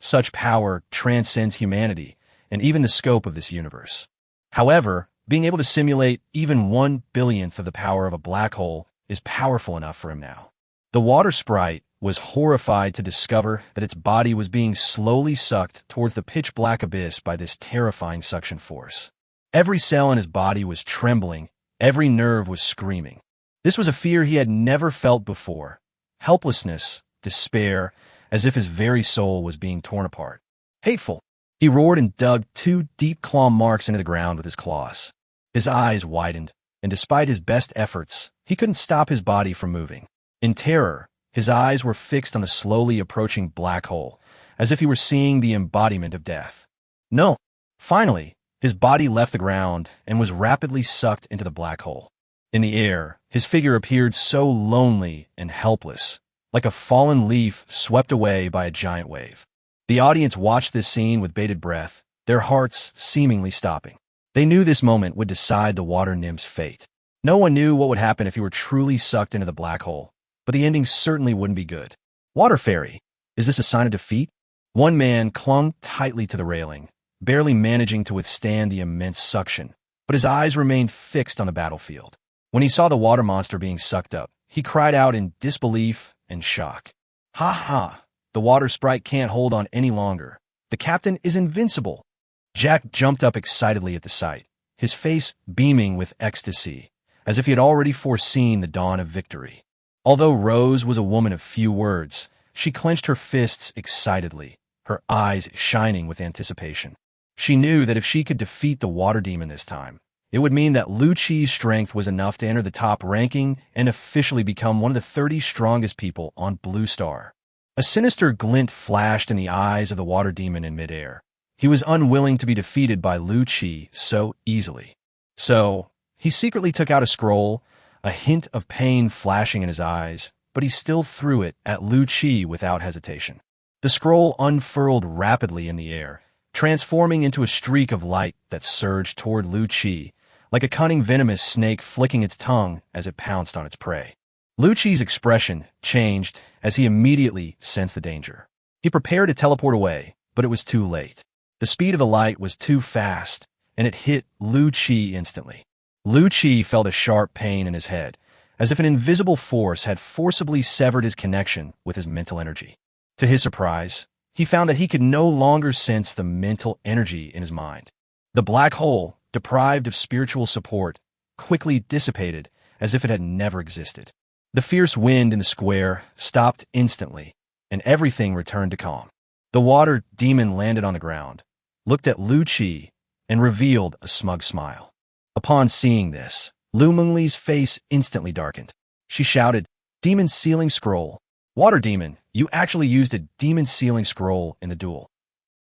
Such power transcends humanity and even the scope of this universe. However, being able to simulate even 1/billionth of the power of a black hole is powerful enough for him now. The water sprite was horrified to discover that its body was being slowly sucked towards the pitch-black abyss by this terrifying suction force. Every cell in his body was trembling, every nerve was screaming. This was a fear he had never felt before. Helplessness, despair, as if his very soul was being torn apart. Hateful! He roared and dug 2 deep claw marks into the ground with his claws. His eyes widened, and despite his best efforts, he couldn't stop his body from moving. In terror, his eyes were fixed on the slowly approaching black hole, as if he were seeing the embodiment of death. No! Finally, his body left the ground and was rapidly sucked into the black hole. In the air, his figure appeared so lonely and helpless, like a fallen leaf swept away by a giant wave. The audience watched this scene with bated breath, their hearts seemingly stopping. They knew this moment would decide the water nymph's fate. No one knew what would happen if he were truly sucked into the black hole, but the ending certainly wouldn't be good. Water Fairy, is this a sign of defeat? One man clung tightly to the railing, barely managing to withstand the immense suction, but his eyes remained fixed on the battlefield. When he saw the water monster being sucked up, he cried out in disbelief and shock. Ha ha! The water sprite can't hold on any longer. The captain is invincible. Jack jumped up excitedly at the sight, his face beaming with ecstasy, as if he had already foreseen the dawn of victory. Although Rose was a woman of few words, she clenched her fists excitedly, her eyes shining with anticipation. She knew that if she could defeat the water demon this time, it would mean that Lu Qi's strength was enough to enter the top ranking and officially become one of the 30 strongest people on Blue Star. A sinister glint flashed in the eyes of the water demon in midair. He was unwilling to be defeated by Lu Qi so easily. So, he secretly took out a scroll, a hint of pain flashing in his eyes, but he still threw it at Lu Qi without hesitation. The scroll unfurled rapidly in the air, transforming into a streak of light that surged toward Lu Qi, like a cunning venomous snake flicking its tongue as it pounced on its prey. Lu Qi's expression changed as he immediately sensed the danger. He prepared to teleport away, but it was too late. The speed of the light was too fast, and it hit Lu Qi instantly. Lu Qi felt a sharp pain in his head, as if an invisible force had forcibly severed his connection with his mental energy. To his surprise, he found that he could no longer sense the mental energy in his mind. The black hole, deprived of spiritual support, quickly dissipated as if it had never existed. The fierce wind in the square stopped instantly, and everything returned to calm. The water demon landed on the ground, looked at Lu Qi, and revealed a smug smile. Upon seeing this, Lu Mengli's face instantly darkened. She shouted, "Demon Sealing Scroll! Water Demon, you actually used a Demon Sealing Scroll in the duel."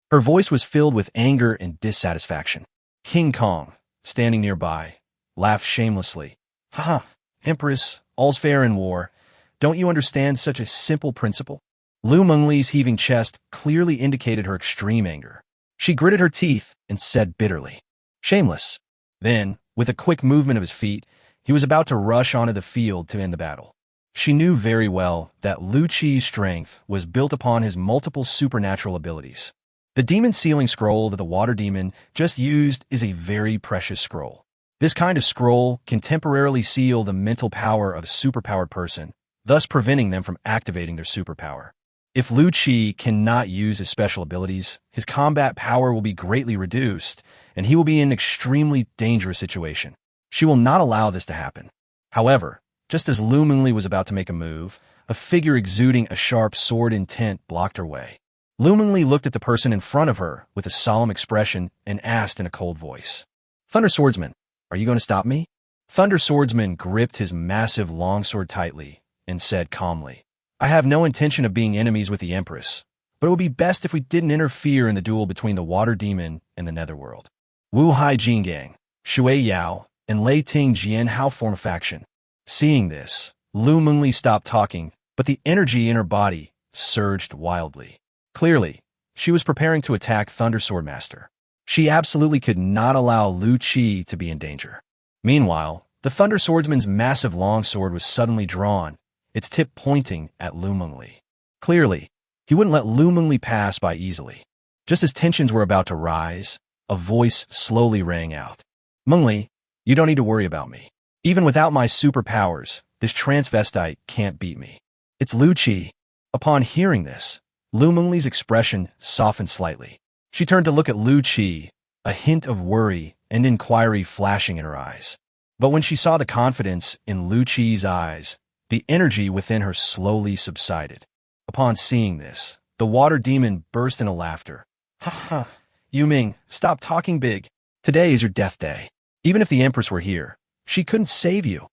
Her voice was filled with anger and dissatisfaction. King Kong, standing nearby, laughed shamelessly. "Haha, Empress, all's fair in war. Don't you understand such a simple principle?" Lu Mengli's heaving chest clearly indicated her extreme anger. She gritted her teeth and said bitterly, "Shameless." Then, with a quick movement of his feet, he was about to rush onto the field to end the battle. She knew very well that Lu Qi's strength was built upon his multiple supernatural abilities. The Demon Sealing Scroll that the Water Demon just used is a very precious scroll. This kind of scroll can temporarily seal the mental power of a superpowered person, thus preventing them from activating their superpower. If Lu Qi cannot use his special abilities, his combat power will be greatly reduced, and he will be in an extremely dangerous situation. She will not allow this to happen. However, just as Lu Mengli was about to make a move, a figure exuding a sharp sword intent blocked her way. Lu Mengli looked at the person in front of her with a solemn expression and asked in a cold voice, "Thunder Swordsman, are you going to stop me?" Thunder Swordsman gripped his massive longsword tightly and said calmly, "I have no intention of being enemies with the Empress, but it would be best if we didn't interfere in the duel between the Water Demon and the Netherworld." Wu Hai Jingang, Shui Yao, and Lei Ting Jianhao form a faction. Seeing this, Lu Mengli stopped talking, but the energy in her body surged wildly. Clearly, she was preparing to attack Thunder Swordmaster. She absolutely could not allow Lu Qi to be in danger. Meanwhile, the Thunder Swordsman's massive longsword was suddenly drawn, its tip pointing at Lu Mengli. Clearly, he wouldn't let Lu Mengli pass by easily. Just as tensions were about to rise, a voice slowly rang out. "Mengli, you don't need to worry about me. Even without my superpowers, this transvestite can't beat me. It's Lu Qi." Upon hearing this, Lu Mengli's expression softened slightly. She turned to look at Lu Qi, a hint of worry and inquiry flashing in her eyes. But when she saw the confidence in Lu Qi's eyes, the energy within her slowly subsided. Upon seeing this, the Water Demon burst into laughter. "Ha ha, Yu Ming, stop talking big. Today is your death day. Even if the Empress were here, she couldn't save you."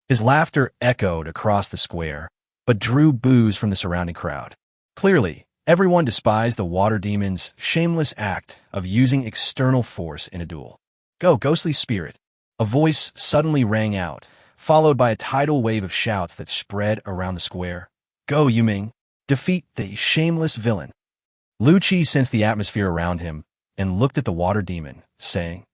His laughter echoed across the square, but drew boos from the surrounding crowd. Clearly, everyone despised the Water Demon's shameless act of using external force in a duel. "Go, ghostly spirit!" A voice suddenly rang out, followed by a tidal wave of shouts that spread around the square. "Go, Yu Ming! Defeat the shameless villain!" Lu Qi sensed the atmosphere around him and looked at the Water Demon, saying,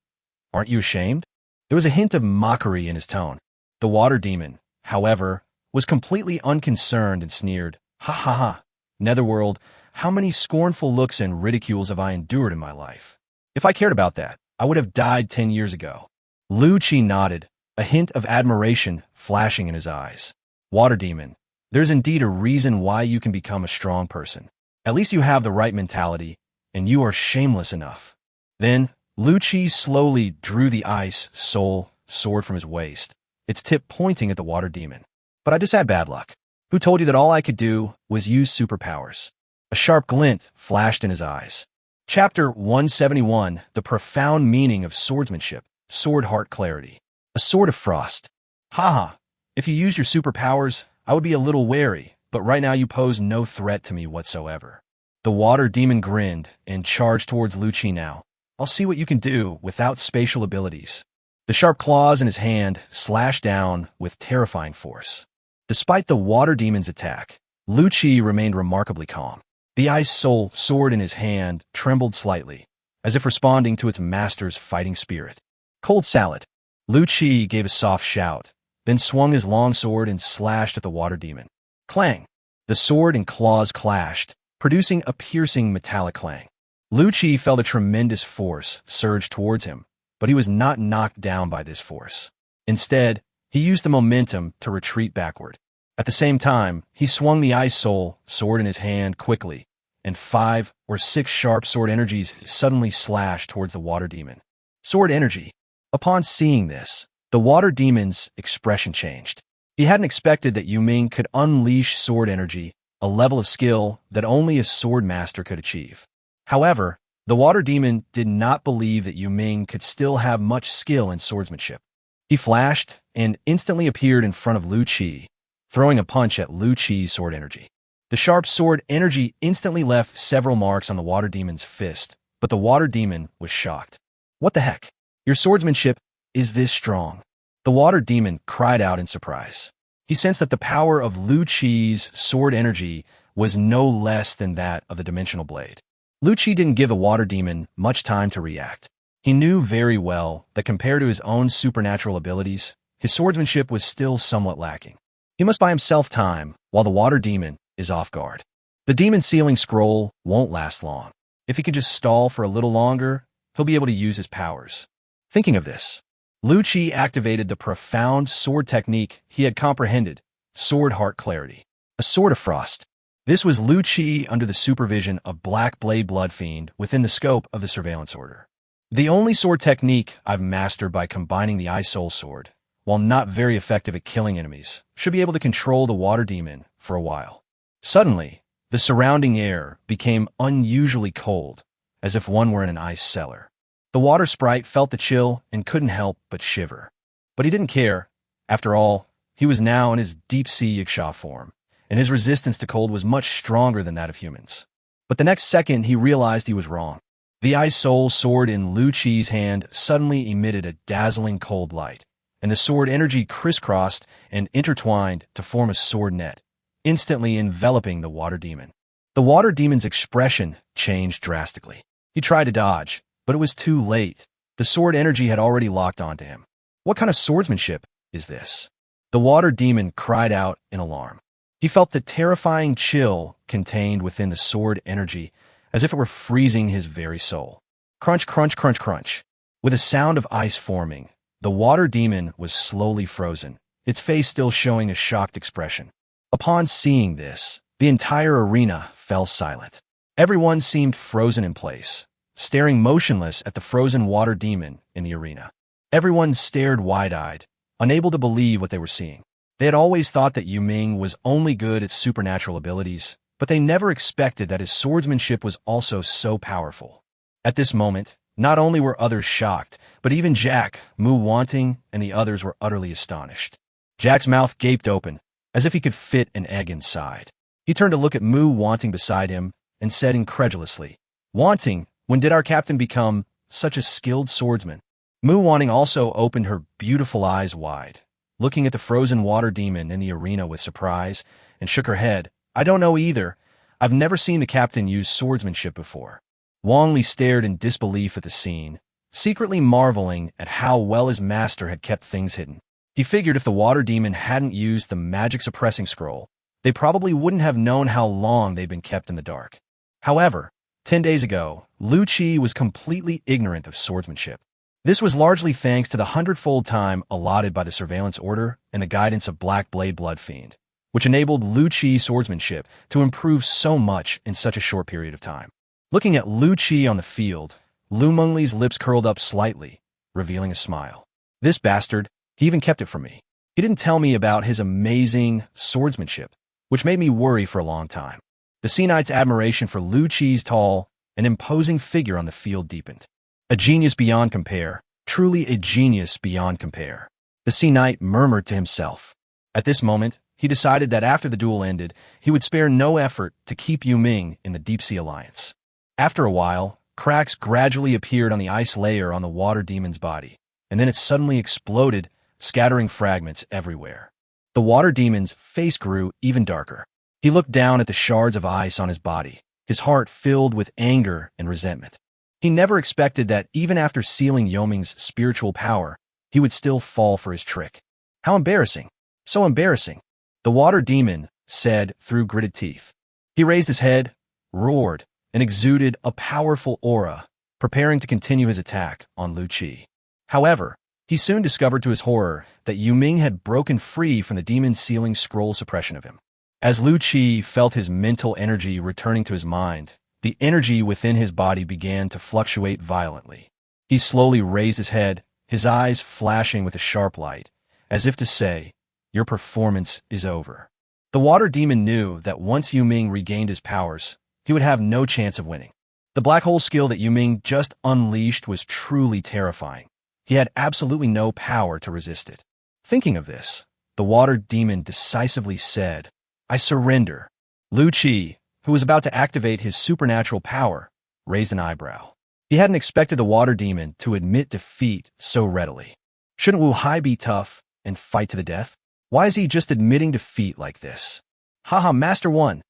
"Aren't you ashamed?" There was a hint of mockery in his tone. The Water Demon, however, was completely unconcerned and sneered, "Ha ha ha! Netherworld, how many scornful looks and ridicules have I endured in my life? If I cared about that, I would have died 10 years ago." Lu Qi nodded, a hint of admiration flashing in his eyes. "Water Demon, there's indeed a reason why you can become a strong person. At least you have the right mentality, and you are shameless enough." Then, Lu Qi slowly drew the ice soul sword from his waist, its tip pointing at the Water Demon. "But I just had bad luck. Who told you that all I could do was use superpowers?" A sharp glint flashed in his eyes. Chapter 171, The Profound Meaning of Swordsmanship, Sword Heart Clarity. A Sword of Frost. "Haha, if you use your superpowers, I would be a little wary, but right now you pose no threat to me whatsoever." The Water Demon grinned and charged towards Lu Qi now. "I'll see what you can do without spatial abilities." The sharp claws in his hand slashed down with terrifying force. Despite the Water Demon's attack, Lu Qi remained remarkably calm. The Ice Soul, sword in his hand, trembled slightly, as if responding to its master's fighting spirit. Cold salad. Lu Chi gave a soft shout, then swung his long sword and slashed at the water demon. Clang! The sword and claws clashed, producing a piercing metallic clang. Lu Chi felt a tremendous force surge towards him, but he was not knocked down by this force. Instead, he used the momentum to retreat backward. At the same time, he swung the Ice Soul, sword in his hand, quickly, and 5 or 6 sharp sword energies suddenly slashed towards the water demon. Sword energy. Upon seeing this, the water demon's expression changed. He hadn't expected that Yu Ming could unleash sword energy, a level of skill that only a sword master could achieve. However, the water demon did not believe that Yu Ming could still have much skill in swordsmanship. He flashed and instantly appeared in front of Lu Chi, throwing a punch at Lu Chi's sword energy. The sharp sword energy instantly left several marks on the water demon's fist, but the water demon was shocked. What the heck? Your swordsmanship is this strong? The water demon cried out in surprise. He sensed that the power of Lu Chi's sword energy was no less than that of the dimensional blade. Lu Chi didn't give the water demon much time to react. He knew very well that compared to his own supernatural abilities, his swordsmanship was still somewhat lacking. He must buy himself time while the water demon is off guard. The demon sealing scroll won't last long. If he can just stall for a little longer, he'll be able to use his powers. Thinking of this, Lu Chi activated the profound sword technique he had comprehended, Sword Heart Clarity, a sword of frost. This was Lu Chi under the supervision of Black Blade Bloodfiend within the scope of the surveillance order. The only sword technique I've mastered by combining the Ice Soul sword, while not very effective at killing enemies, should be able to control the water demon for a while. Suddenly, the surrounding air became unusually cold, as if one were in an ice cellar. The water sprite felt the chill and couldn't help but shiver. But he didn't care. After all, he was now in his deep-sea Yiksha form, and his resistance to cold was much stronger than that of humans. But the next second, he realized he was wrong. The Ice Soul sword in Lu Chi's hand suddenly emitted a dazzling cold light, and the sword energy crisscrossed and intertwined to form a sword net, instantly enveloping the water demon. The water demon's expression changed drastically. He tried to dodge, but it was too late. The sword energy had already locked onto him. What kind of swordsmanship is this? The water demon cried out in alarm. He felt the terrifying chill contained within the sword energy, as if it were freezing his very soul. Crunch, crunch, crunch, crunch. With a sound of ice forming, the water demon was slowly frozen, its face still showing a shocked expression. Upon seeing this, the entire arena fell silent. Everyone seemed frozen in place, staring motionless at the frozen water demon in the arena. Everyone stared wide-eyed, unable to believe what they were seeing. They had always thought that Yu Ming was only good at supernatural abilities, but they never expected that his swordsmanship was also so powerful. At this moment, not only were others shocked, but even Jack, Mu Wanting, and the others were utterly astonished. Jack's mouth gaped open, as if he could fit an egg inside. He turned to look at Mu Wanting beside him and said incredulously, "Wanting, when did our captain become such a skilled swordsman?" Mu Wanting also opened her beautiful eyes wide, looking at the frozen water demon in the arena with surprise, and shook her head. "I don't know either. I've never seen the captain use swordsmanship before." Wang Li stared in disbelief at the scene, secretly marveling at how well his master had kept things hidden. He figured if the water demon hadn't used the magic suppressing scroll, they probably wouldn't have known how long they'd been kept in the dark. However, 10 days ago, Lu Chi was completely ignorant of swordsmanship. This was largely thanks to the 100-fold time allotted by the surveillance order and the guidance of Black Blade Bloodfiend, which enabled Lu Chi's swordsmanship to improve so much in such a short period of time. Looking at Lu Chi on the field, Lu Mengli's lips curled up slightly, revealing a smile. This bastard, he even kept it from me. He didn't tell me about his amazing swordsmanship, which made me worry for a long time. The Sea Knight's admiration for Lu Chi's tall and imposing figure on the field deepened. A genius beyond compare, truly a genius beyond compare. The Sea Knight murmured to himself. At this moment, he decided that after the duel ended, he would spare no effort to keep Yu Ming in the Deep Sea Alliance. After a while, cracks gradually appeared on the ice layer on the water demon's body, and then it suddenly exploded, scattering fragments everywhere. The water demon's face grew even darker. He looked down at the shards of ice on his body, his heart filled with anger and resentment. He never expected that even after sealing Yoming's spiritual power, he would still fall for his trick. How embarrassing. So embarrassing. The water demon said through gritted teeth. He raised his head, roared, and exuded a powerful aura, preparing to continue his attack on Lu Qi. However, he soon discovered to his horror that Yuming had broken free from the demon's sealing scroll suppression of him. As Lu Qi felt his mental energy returning to his mind, the energy within his body began to fluctuate violently. He slowly raised his head, his eyes flashing with a sharp light, as if to say, "Your performance is over." The water demon knew that once Yuming regained his powers, he would have no chance of winning. The black hole skill that Yuming just unleashed was truly terrifying. He had absolutely no power to resist it. Thinking of this, the water demon decisively said, "I surrender." Lu Qi, who was about to activate his supernatural power, raised an eyebrow. He hadn't expected the water demon to admit defeat so readily. Shouldn't Wu Hai be tough and fight to the death? Why is he just admitting defeat like this? Haha, Master won.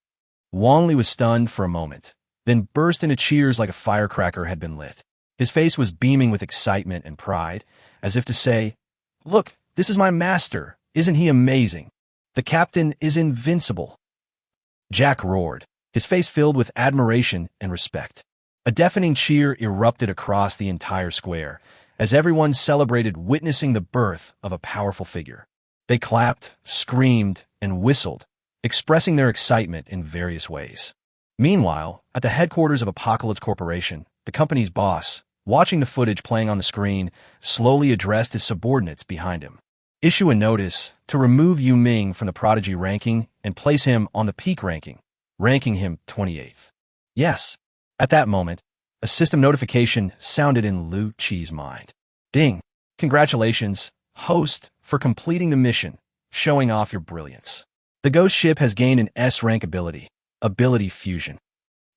Wang Li was stunned for a moment, then burst into cheers like a firecracker had been lit. His face was beaming with excitement and pride, as if to say, "Look, this is my master. Isn't he amazing? The captain is invincible." Jack roared, his face filled with admiration and respect. A deafening cheer erupted across the entire square, as everyone celebrated witnessing the birth of a powerful figure. They clapped, screamed, and whistled, expressing their excitement in various ways. Meanwhile, at the headquarters of Apocalypse Corporation, the company's boss, watching the footage playing on the screen, slowly addressed his subordinates behind him. "Issue a notice to remove Yu Ming from the Prodigy ranking and place him on the Peak ranking, ranking him 28th. Yes. At that moment, a system notification sounded in Lu Qi's mind. "Ding! Congratulations, host, for completing the mission, showing off your brilliance. The ghost ship has gained an S-rank ability fusion."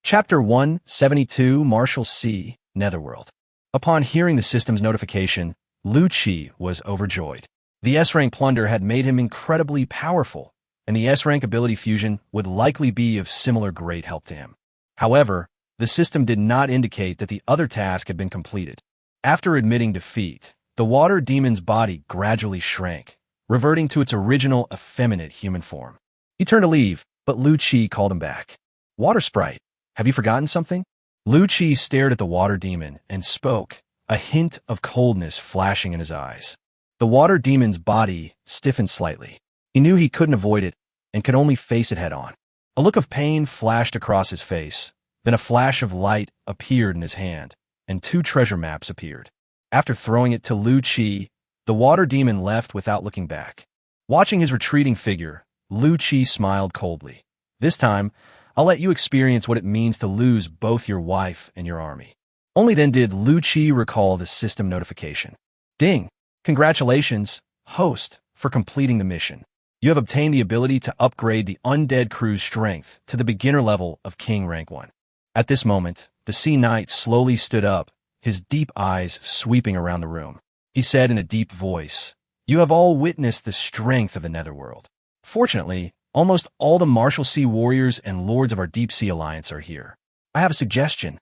Chapter 172, Marshal C, Netherworld. Upon hearing the system's notification, Lu Qi was overjoyed. The S-rank plunder had made him incredibly powerful, and the S-rank ability fusion would likely be of similar great help to him. However, the system did not indicate that the other task had been completed. After admitting defeat, the water demon's body gradually shrank, reverting to its original effeminate human form. He turned to leave, but Lu Qi called him back. "Water Sprite, have you forgotten something?" Lu Qi stared at the water demon and spoke, a hint of coldness flashing in his eyes. The water demon's body stiffened slightly. He knew he couldn't avoid it and could only face it head-on. A look of pain flashed across his face, then a flash of light appeared in his hand, and 2 treasure maps appeared. After throwing it to Lu Qi, the water demon left without looking back. Watching his retreating figure, Lu Qi smiled coldly. "This time, I'll let you experience what it means to lose both your wife and your army." Only then did Lu Qi recall the system notification. "Ding! Congratulations, host, for completing the mission. You have obtained the ability to upgrade the undead crew's strength to the beginner level of King Rank 1. At this moment, the Sea Knight slowly stood up, his deep eyes sweeping around the room. He said in a deep voice, "You have all witnessed the strength of the Netherworld. Fortunately, almost all the Marshalsea warriors and lords of our Deep Sea Alliance are here. I have a suggestion."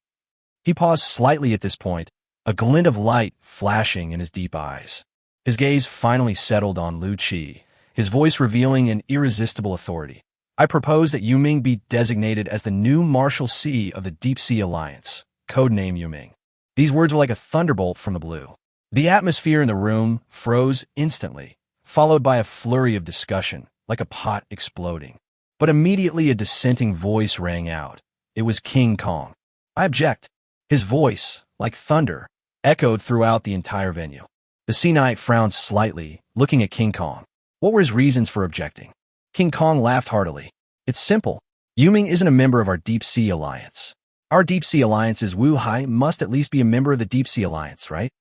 He paused slightly at this point, a glint of light flashing in his deep eyes. His gaze finally settled on Lu Qi, his voice revealing an irresistible authority. "I propose that Yuming be designated as the new Marshalsea of the Deep Sea Alliance, codename Yuming." These words were like a thunderbolt from the blue. The atmosphere in the room froze instantly, followed by a flurry of discussion, like a pot exploding. But immediately a dissenting voice rang out. It was King Kong. "I object." His voice, like thunder, echoed throughout the entire venue. The Sea Knight frowned slightly, looking at King Kong. What were his reasons for objecting? King Kong laughed heartily. "It's simple. Yuming isn't a member of our Deep Sea Alliance. Our Deep Sea Alliance's Wu Hai must at least be a member of the Deep Sea Alliance, right?"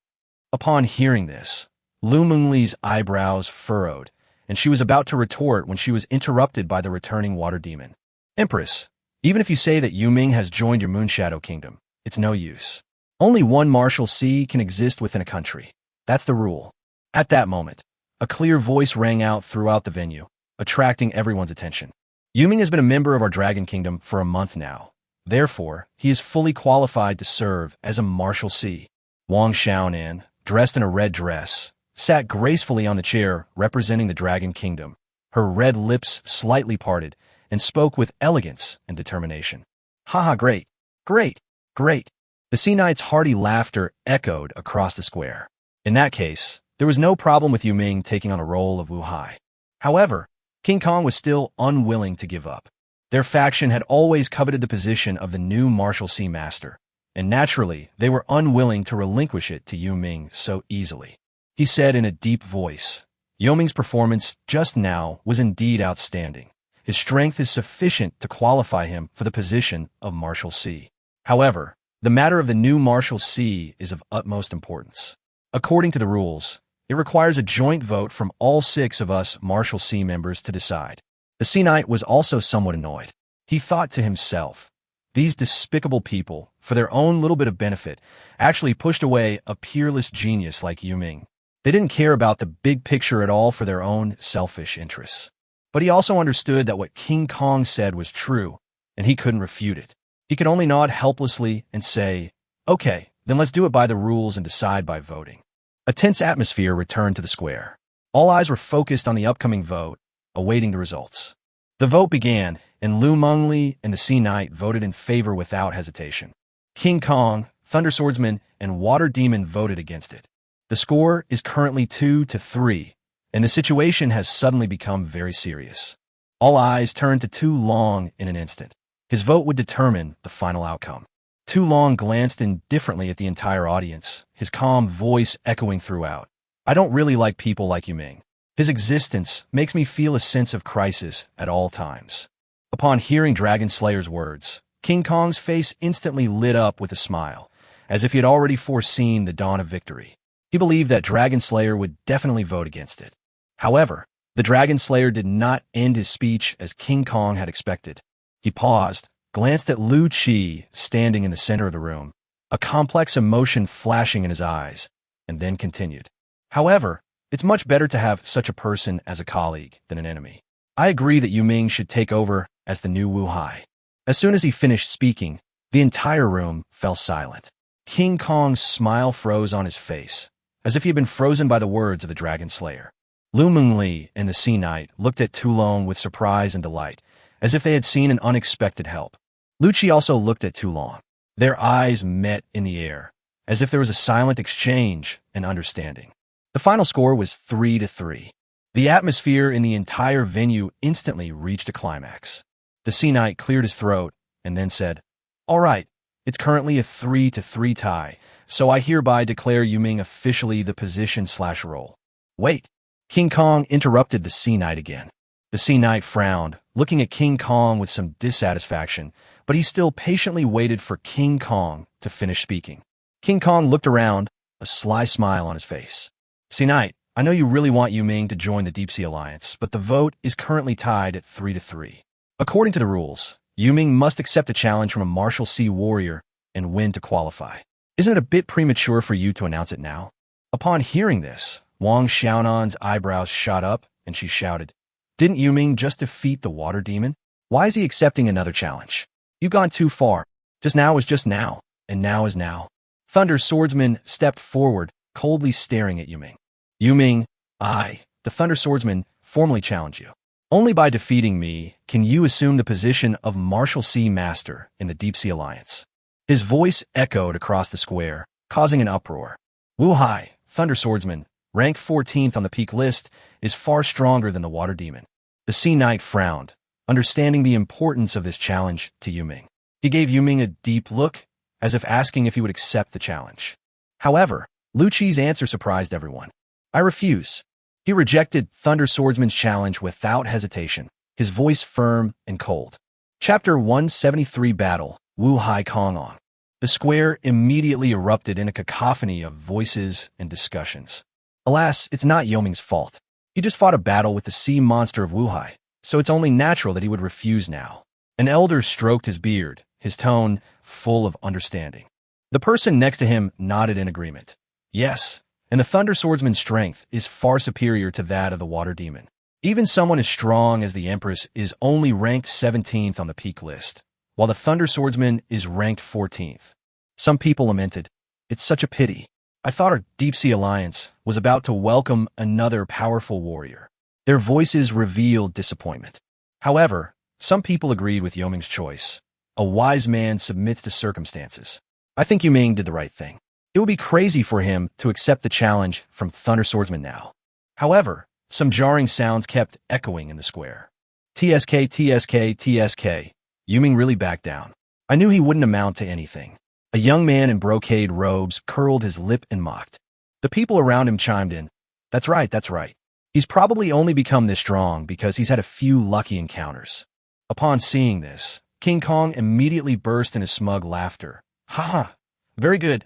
Upon hearing this, Lu Mungli's eyebrows furrowed, and she was about to retort when she was interrupted by the returning water demon. "Empress, even if you say that Yuming has joined your Moonshadow Kingdom, it's no use. Only one Marshalsea can exist within a country. That's the rule." At that moment, a clear voice rang out throughout the venue, attracting everyone's attention. "Yuming has been a member of our Dragon Kingdom for a month now. Therefore, he is fully qualified to serve as a marshal C. Wang Xiaonan, dressed in a red dress, sat gracefully on the chair representing the Dragon Kingdom, her red lips slightly parted, and spoke with elegance and determination. Haha, great, great, great. The Sea Knight's hearty laughter echoed across the square. In that case, there was no problem with Yu Ming taking on a role of Wu Hai. However, King Kong was still unwilling to give up. Their faction had always coveted the position of the new Martial Sea Master, and naturally, they were unwilling to relinquish it to Yu Ming so easily. He said in a deep voice, Yu Ming's performance just now was indeed outstanding. His strength is sufficient to qualify him for the position of Marshal C. However, the matter of the new Marshal C is of utmost importance. According to the rules, it requires a joint vote from all 6 of us Marshal C members to decide. The Sea Knight was also somewhat annoyed. He thought to himself, these despicable people, for their own little bit of benefit, actually pushed away a peerless genius like Yu Ming. They didn't care about the big picture at all for their own selfish interests. But he also understood that what King Kong said was true, and he couldn't refute it. He could only nod helplessly and say, okay, then let's do it by the rules and decide by voting. A tense atmosphere returned to the square. All eyes were focused on the upcoming vote, awaiting the results. The vote began, and Lu Mengli and the Sea Knight voted in favor without hesitation. King Kong, Thunder Swordsman, and Water Demon voted against it. The score is currently 2-3, and the situation has suddenly become very serious. All eyes turned to Tu Long in an instant. His vote would determine the final outcome. Tu Long glanced indifferently at the entire audience, his calm voice echoing throughout. I don't really like people like Yu Ming. His existence makes me feel a sense of crisis at all times. Upon hearing Dragon Slayer's words, King Kong's face instantly lit up with a smile, as if he had already foreseen the dawn of victory. He believed that Dragon Slayer would definitely vote against it. However, the Dragon Slayer did not end his speech as King Kong had expected. He paused, glanced at Lu Qi standing in the center of the room, a complex emotion flashing in his eyes, and then continued. However, it's much better to have such a person as a colleague than an enemy. I agree that Yu Ming should take over as the new Wu Hai. As soon as he finished speaking, the entire room fell silent. King Kong's smile froze on his face, as if he had been frozen by the words of the Dragon Slayer. Lu Mengli and the Sea Knight looked at Tu Long with surprise and delight, as if they had seen an unexpected help. Lu Qi also looked at Tu Long. Their eyes met in the air, as if there was a silent exchange and understanding. The final score was 3-3. The atmosphere in the entire venue instantly reached a climax. The Sea Knight cleared his throat and then said, all right, it's currently a 3-3 tie, so I hereby declare Yu Ming officially the position/role. Wait. King Kong interrupted the Sea Knight again. The Sea Knight frowned, looking at King Kong with some dissatisfaction, but he still patiently waited for King Kong to finish speaking. King Kong looked around, a sly smile on his face. Sea Knight, I know you really want Yu Ming to join the Deep Sea Alliance, but the vote is currently tied at 3-3. According to the rules, Yu Ming must accept a challenge from a Martial Sea warrior and win to qualify. Isn't it a bit premature for you to announce it now? Upon hearing this, Wang Xiaonan's eyebrows shot up, and she shouted, didn't Yu Ming just defeat the Water Demon? Why is he accepting another challenge? You've gone too far. Just now is just now, and now is now. Thunder Swordsman stepped forward, coldly staring at Yu Ming. Yu Ming, I, the Thunder Swordsman, formally challenge you. Only by defeating me can you assume the position of Martial Sea Master in the Deep Sea Alliance. His voice echoed across the square, causing an uproar. Wu Hai, Thunder Swordsman, ranked 14th on the peak list, is far stronger than the Water Demon. The Sea Knight frowned, understanding the importance of this challenge to Yu Ming. He gave Yu Ming a deep look, as if asking if he would accept the challenge. However, Lu Qi's answer surprised everyone. I refuse. He rejected Thunder Swordsman's challenge without hesitation, his voice firm and cold. Chapter 173 Battle, Wu Hai Kong On. The square immediately erupted in a cacophony of voices and discussions. Alas, it's not Yu Ming's fault. He just fought a battle with the sea monster of Wu Hai, so it's only natural that he would refuse now. An elder stroked his beard, his tone full of understanding. The person next to him nodded in agreement. Yes, and the Thunder Swordsman's strength is far superior to that of the Water Demon. Even someone as strong as the Empress is only ranked 17th on the peak list, while the Thunder Swordsman is ranked 14th. Some people lamented, "It's such a pity. I thought our deep-sea alliance was about to welcome another powerful warrior." Their voices revealed disappointment. However, some people agreed with Yoming's choice. A wise man submits to circumstances. I think Yuming did the right thing. It would be crazy for him to accept the challenge from Thunder Swordsman now. However, some jarring sounds kept echoing in the square. TSK, TSK, TSK. Yuming really backed down. I knew he wouldn't amount to anything. A young man in brocade robes curled his lip and mocked. The people around him chimed in. That's right, that's right. He's probably only become this strong because he's had a few lucky encounters. Upon seeing this, King Kong immediately burst into smug laughter. Ha ha. Very good,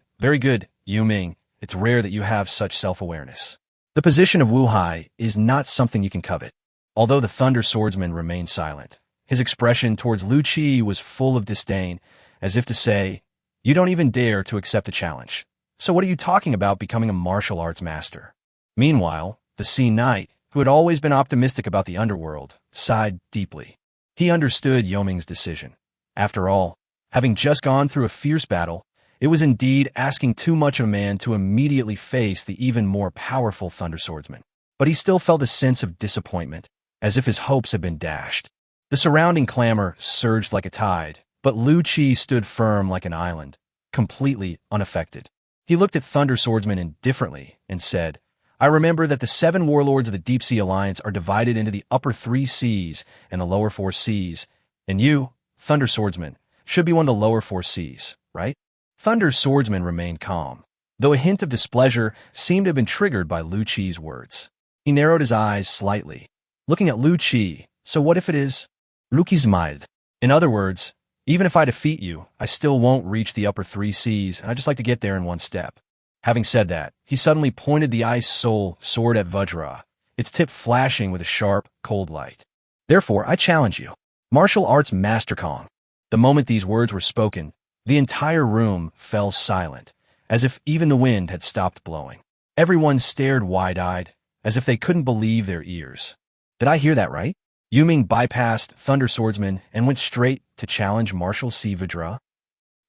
Yuming. It's rare that you have such self-awareness. The position of Wuhai is not something you can covet. Although the Thunder Swordsman remained silent, his expression towards Lu Qi was full of disdain, as if to say, "You don't even dare to accept a challenge. So what are you talking about becoming a martial arts master?" Meanwhile, the Sea Knight, who had always been optimistic about the underworld, sighed deeply. He understood Yoming's decision. After all, having just gone through a fierce battle, it was indeed asking too much of a man to immediately face the even more powerful Thunder Swordsman. But he still felt a sense of disappointment, as if his hopes had been dashed. The surrounding clamor surged like a tide, but Lu Qi stood firm like an island, completely unaffected. He looked at Thunder Swordsman indifferently and said, "I remember that the 7 warlords of the Deep Sea Alliance are divided into the upper 3 seas and the lower 4 seas, and you, Thunder Swordsman, should be one of the lower 4 seas, right?" Thunder Swordsman remained calm, though a hint of displeasure seemed to have been triggered by Lu Qi's words. He narrowed his eyes slightly, looking at Lu Qi. "So what if it is?" Lu Qi smiled. "In other words, even if I defeat you, I still won't reach the upper 3 seas, and I'd just like to get there in one step." Having said that, he suddenly pointed the Ice Soul sword at Vajra, its tip flashing with a sharp, cold light. "Therefore, I challenge you. Martial Arts Master Kong." The moment these words were spoken, the entire room fell silent, as if even the wind had stopped blowing. Everyone stared wide-eyed, as if they couldn't believe their ears. Did I hear that right? Yuming bypassed Thunder Swordsman and went straight to challenge Marshal C. Vajra?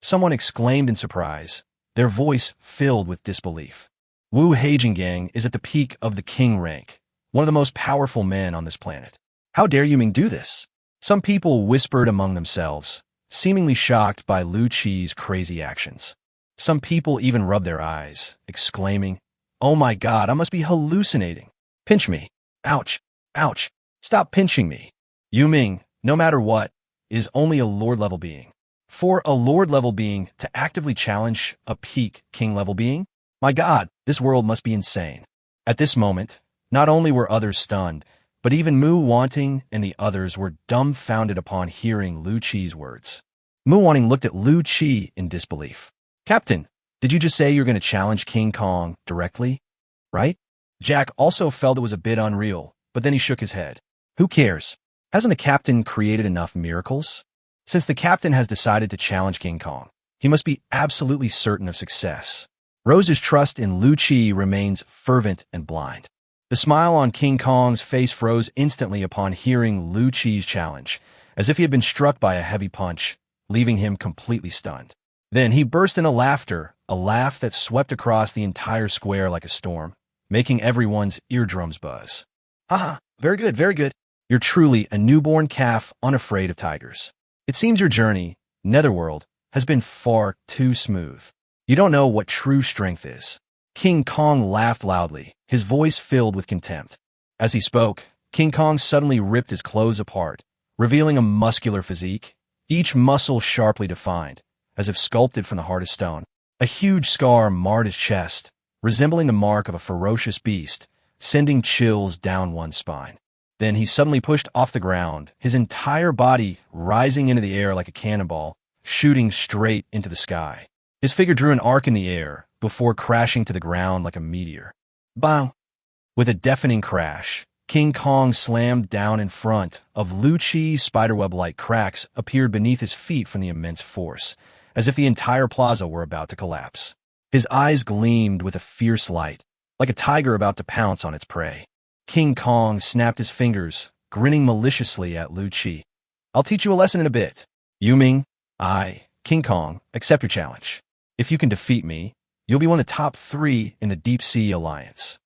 Someone exclaimed in surprise, their voice filled with disbelief. Wu Heijingang is at the peak of the king rank, one of the most powerful men on this planet. How dare Yuming do this? Some people whispered among themselves, seemingly shocked by Lu Qi's crazy actions. Some people even rubbed their eyes, exclaiming, "Oh my God, I must be hallucinating. Pinch me. Ouch, ouch, stop pinching me." Yuming, no matter what, is only a Lord-level being. For a Lord-level being to actively challenge a peak King-level being? My God, this world must be insane. At this moment, not only were others stunned, but even Mu Wanting and the others were dumbfounded upon hearing Lu Qi's words. Mu Wanting looked at Lu Qi in disbelief. "Captain, did you just say you're going to challenge King Kong directly? Right?" Jack also felt it was a bit unreal, but then he shook his head. "Who cares? Hasn't the captain created enough miracles? Since the captain has decided to challenge King Kong, he must be absolutely certain of success." Rose's trust in Lu Qi remains fervent and blind. The smile on King Kong's face froze instantly upon hearing Lu Qi's challenge, as if he had been struck by a heavy punch, leaving him completely stunned. Then he burst into laughter, a laugh that swept across the entire square like a storm, making everyone's eardrums buzz. "Haha, very good, very good. You're truly a newborn calf unafraid of tigers. It seems your journey, Netherworld, has been far too smooth. You don't know what true strength is." King Kong laughed loudly, his voice filled with contempt. As he spoke, King Kong suddenly ripped his clothes apart, revealing a muscular physique, each muscle sharply defined, as if sculpted from the hardest stone. A huge scar marred his chest, resembling the mark of a ferocious beast, sending chills down one's spine. Then he suddenly pushed off the ground, his entire body rising into the air like a cannonball, shooting straight into the sky. His figure drew an arc in the air, before crashing to the ground like a meteor. Bang! With a deafening crash, King Kong slammed down in front of Lu Qi. Spiderweb-like cracks appeared beneath his feet from the immense force, as if the entire plaza were about to collapse. His eyes gleamed with a fierce light, like a tiger about to pounce on its prey. King Kong snapped his fingers, grinning maliciously at Lu Qi. "I'll teach you a lesson in a bit. Yuming, I, King Kong, accept your challenge. If you can defeat me, you'll be one of the top 3 in the Deep Sea Alliance.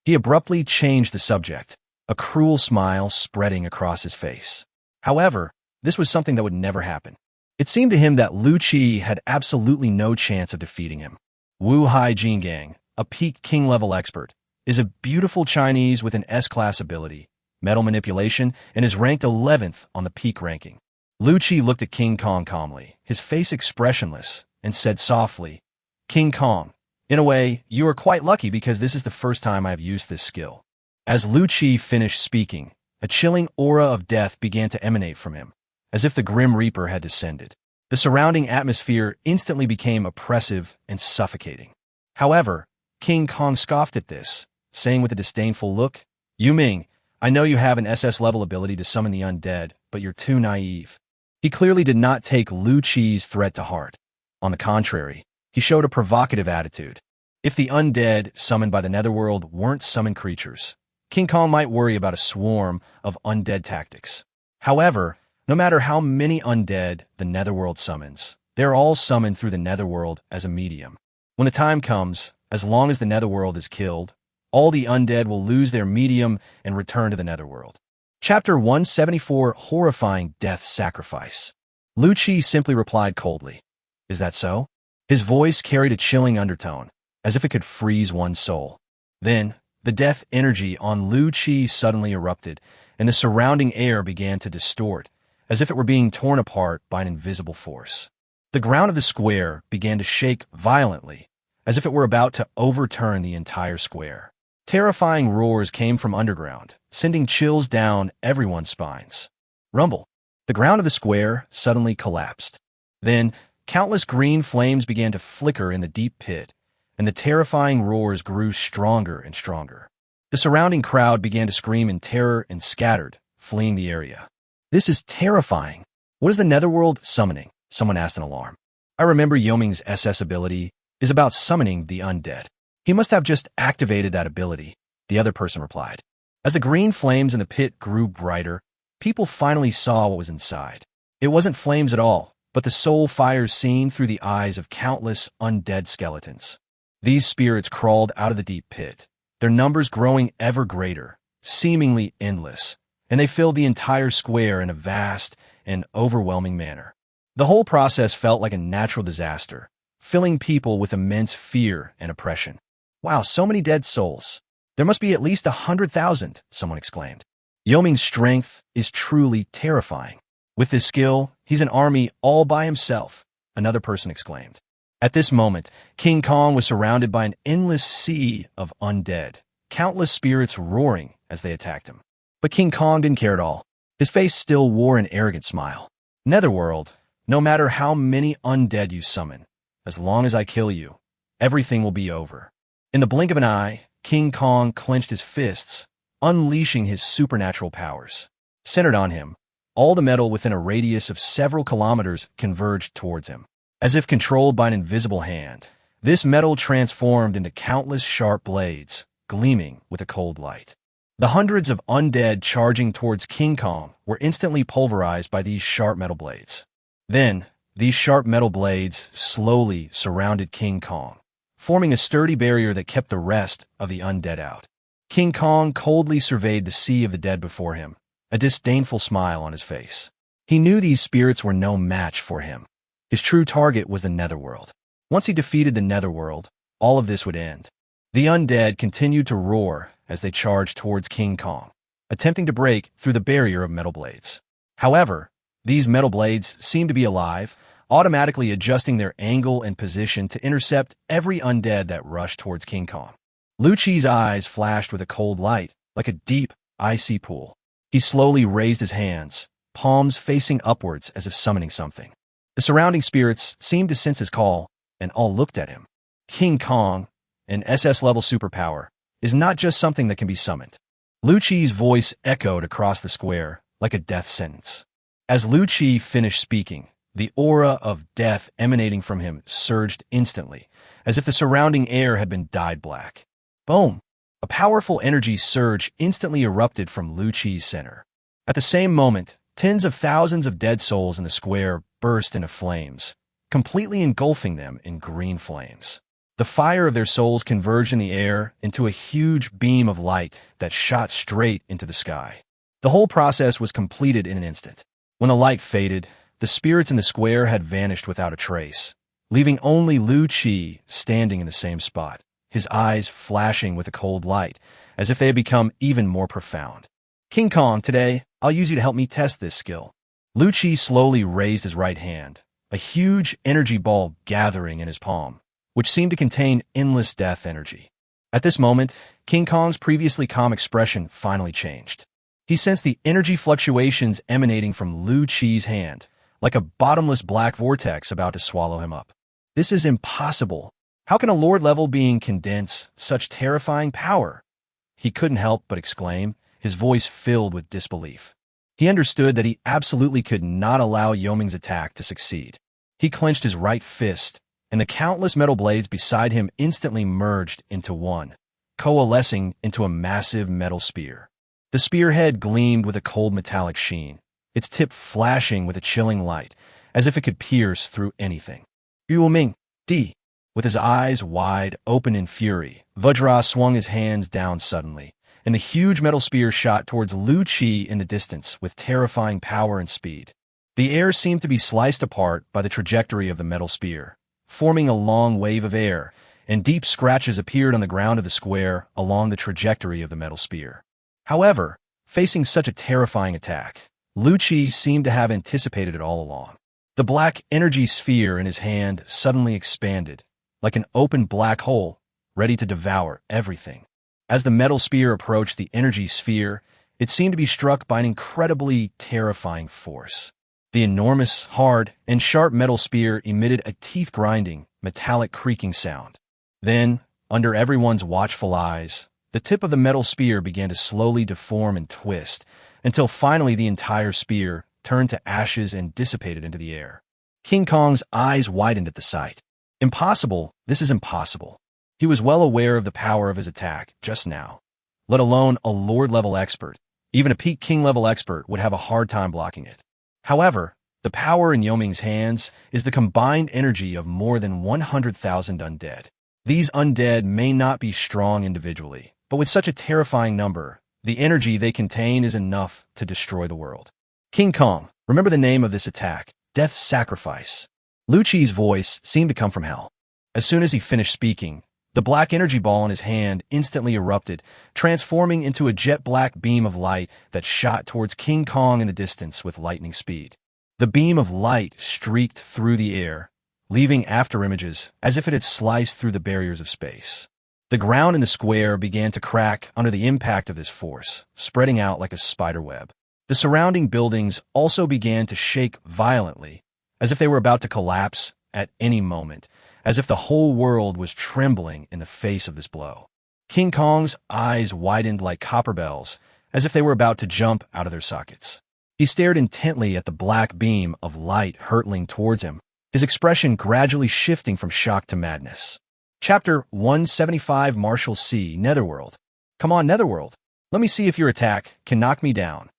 He abruptly changed the subject, a cruel smile spreading across his face. However, this was something that would never happen. It seemed to him that Lu Qi had absolutely no chance of defeating him. Wu Hai Jingang, a peak king-level expert, is a beautiful Chinese with an S-class ability, metal manipulation, and is ranked 11th on the peak ranking. Lu Qi looked at King Kong calmly, his face expressionless, and said softly, King Kong, in a way, you are quite lucky because this is the first time I have used this skill. As Lu Qi finished speaking, a chilling aura of death began to emanate from him, as if the Grim Reaper had descended. The surrounding atmosphere instantly became oppressive and suffocating. However, King Kong scoffed at this, saying with a disdainful look, Yu Ming, I know you have an SS-level ability to summon the undead, but you're too naive. He clearly did not take Lu Qi's threat to heart. On the contrary, he showed a provocative attitude. If the undead summoned by the Netherworld weren't summoned creatures, King Kong might worry about a swarm of undead tactics. However, no matter how many undead the Netherworld summons, they're all summoned through the Netherworld as a medium. When the time comes, as long as the Netherworld is killed, all the undead will lose their medium and return to the Netherworld. Chapter 174, Horrifying Death Sacrifice. Lu Qi simply replied coldly, Is that so? His voice carried a chilling undertone, as if it could freeze one's soul. Then, the death energy on Lu Qi suddenly erupted, and the surrounding air began to distort, as if it were being torn apart by an invisible force. The ground of the square began to shake violently, as if it were about to overturn the entire square. Terrifying roars came from underground, sending chills down everyone's spines. Rumble. The ground of the square suddenly collapsed. Then, countless green flames began to flicker in the deep pit, and the terrifying roars grew stronger and stronger. The surrounding crowd began to scream in terror and scattered, fleeing the area. This is terrifying. What is the Netherworld summoning? Someone asked in alarm. I remember Yoming's SS ability is about summoning the undead. He must have just activated that ability, the other person replied. As the green flames in the pit grew brighter, people finally saw what was inside. It wasn't flames at all, but the soul fires seen through the eyes of countless undead skeletons. These spirits crawled out of the deep pit, their numbers growing ever greater, seemingly endless, and they filled the entire square in a vast and overwhelming manner. The whole process felt like a natural disaster, filling people with immense fear and oppression. Wow, so many dead souls. There must be at least 100,000, someone exclaimed. Yoming's strength is truly terrifying. With his skill, he's an army all by himself, another person exclaimed. At this moment, King Kong was surrounded by an endless sea of undead, countless spirits roaring as they attacked him. But King Kong didn't care at all. His face still wore an arrogant smile. Netherworld, no matter how many undead you summon, as long as I kill you, everything will be over. In the blink of an eye, King Kong clenched his fists, unleashing his supernatural powers. Centered on him, all the metal within a radius of several kilometers converged towards him. As if controlled by an invisible hand, this metal transformed into countless sharp blades, gleaming with a cold light. The hundreds of undead charging towards King Kong were instantly pulverized by these sharp metal blades. Then, these sharp metal blades slowly surrounded King Kong, forming a sturdy barrier that kept the rest of the undead out. King Kong coldly surveyed the sea of the dead before him, a disdainful smile on his face. He knew these spirits were no match for him. His true target was the Netherworld. Once he defeated the Netherworld, all of this would end. The undead continued to roar as they charged towards King Kong, attempting to break through the barrier of metal blades. However, these metal blades seemed to be alive, automatically adjusting their angle and position to intercept every undead that rushed towards King Kong. Lu Qi's eyes flashed with a cold light, like a deep, icy pool. He slowly raised his hands, palms facing upwards as if summoning something. The surrounding spirits seemed to sense his call, and all looked at him. King Kong, an SS-level superpower, is not just something that can be summoned. Lu Qi's voice echoed across the square like a death sentence. As Lu Qi finished speaking, the aura of death emanating from him surged instantly, as if the surrounding air had been dyed black. Boom! A powerful energy surge instantly erupted from Lu Qi's center. At the same moment, tens of thousands of dead souls in the square burst into flames, completely engulfing them in green flames. The fire of their souls converged in the air into a huge beam of light that shot straight into the sky. The whole process was completed in an instant. When the light faded, the spirits in the square had vanished without a trace, leaving only Lu Qi standing in the same spot, his eyes flashing with a cold light, as if they had become even more profound. King Kong, today, I'll use you to help me test this skill. Lu Qi slowly raised his right hand, a huge energy ball gathering in his palm, which seemed to contain endless death energy. At this moment, King Kong's previously calm expression finally changed. He sensed the energy fluctuations emanating from Lu Qi's hand, like a bottomless black vortex about to swallow him up. This is impossible. How can a Lord-level being condense such terrifying power? He couldn't help but exclaim, his voice filled with disbelief. He understood that he absolutely could not allow Yoming's attack to succeed. He clenched his right fist, and the countless metal blades beside him instantly merged into one, coalescing into a massive metal spear. The spearhead gleamed with a cold metallic sheen, its tip flashing with a chilling light, as if it could pierce through anything. Yoming, D. With his eyes wide open in fury, Vajra swung his hands down suddenly, and the huge metal spear shot towards Lu Qi in the distance with terrifying power and speed. The air seemed to be sliced apart by the trajectory of the metal spear, forming a long wave of air, and deep scratches appeared on the ground of the square along the trajectory of the metal spear. However, facing such a terrifying attack, Lu Qi seemed to have anticipated it all along. The black energy sphere in his hand suddenly expanded, like an open black hole, ready to devour everything. As the metal spear approached the energy sphere, it seemed to be struck by an incredibly terrifying force. The enormous, hard, and sharp metal spear emitted a teeth-grinding, metallic creaking sound. Then, under everyone's watchful eyes, the tip of the metal spear began to slowly deform and twist, until finally the entire spear turned to ashes and dissipated into the air. King Kong's eyes widened at the sight. Impossible, this is impossible. He was well aware of the power of his attack just now. Let alone a Lord-level expert. Even a peak King-level expert would have a hard time blocking it. However, the power in Yoming's hands is the combined energy of more than 100,000 undead. These undead may not be strong individually, but with such a terrifying number, the energy they contain is enough to destroy the world. King Kong, remember the name of this attack, Death's Sacrifice. Lu Qi's voice seemed to come from hell. As soon as he finished speaking, the black energy ball in his hand instantly erupted, transforming into a jet-black beam of light that shot towards King Kong in the distance with lightning speed. The beam of light streaked through the air, leaving afterimages as if it had sliced through the barriers of space. The ground in the square began to crack under the impact of this force, spreading out like a spider web. The surrounding buildings also began to shake violently, as if they were about to collapse at any moment, as if the whole world was trembling in the face of this blow. King Kong's eyes widened like copper bells, as if they were about to jump out of their sockets. He stared intently at the black beam of light hurtling towards him, his expression gradually shifting from shock to madness. Chapter 175 Marshal C. Netherworld. Come on, Netherworld. Let me see if your attack can knock me down.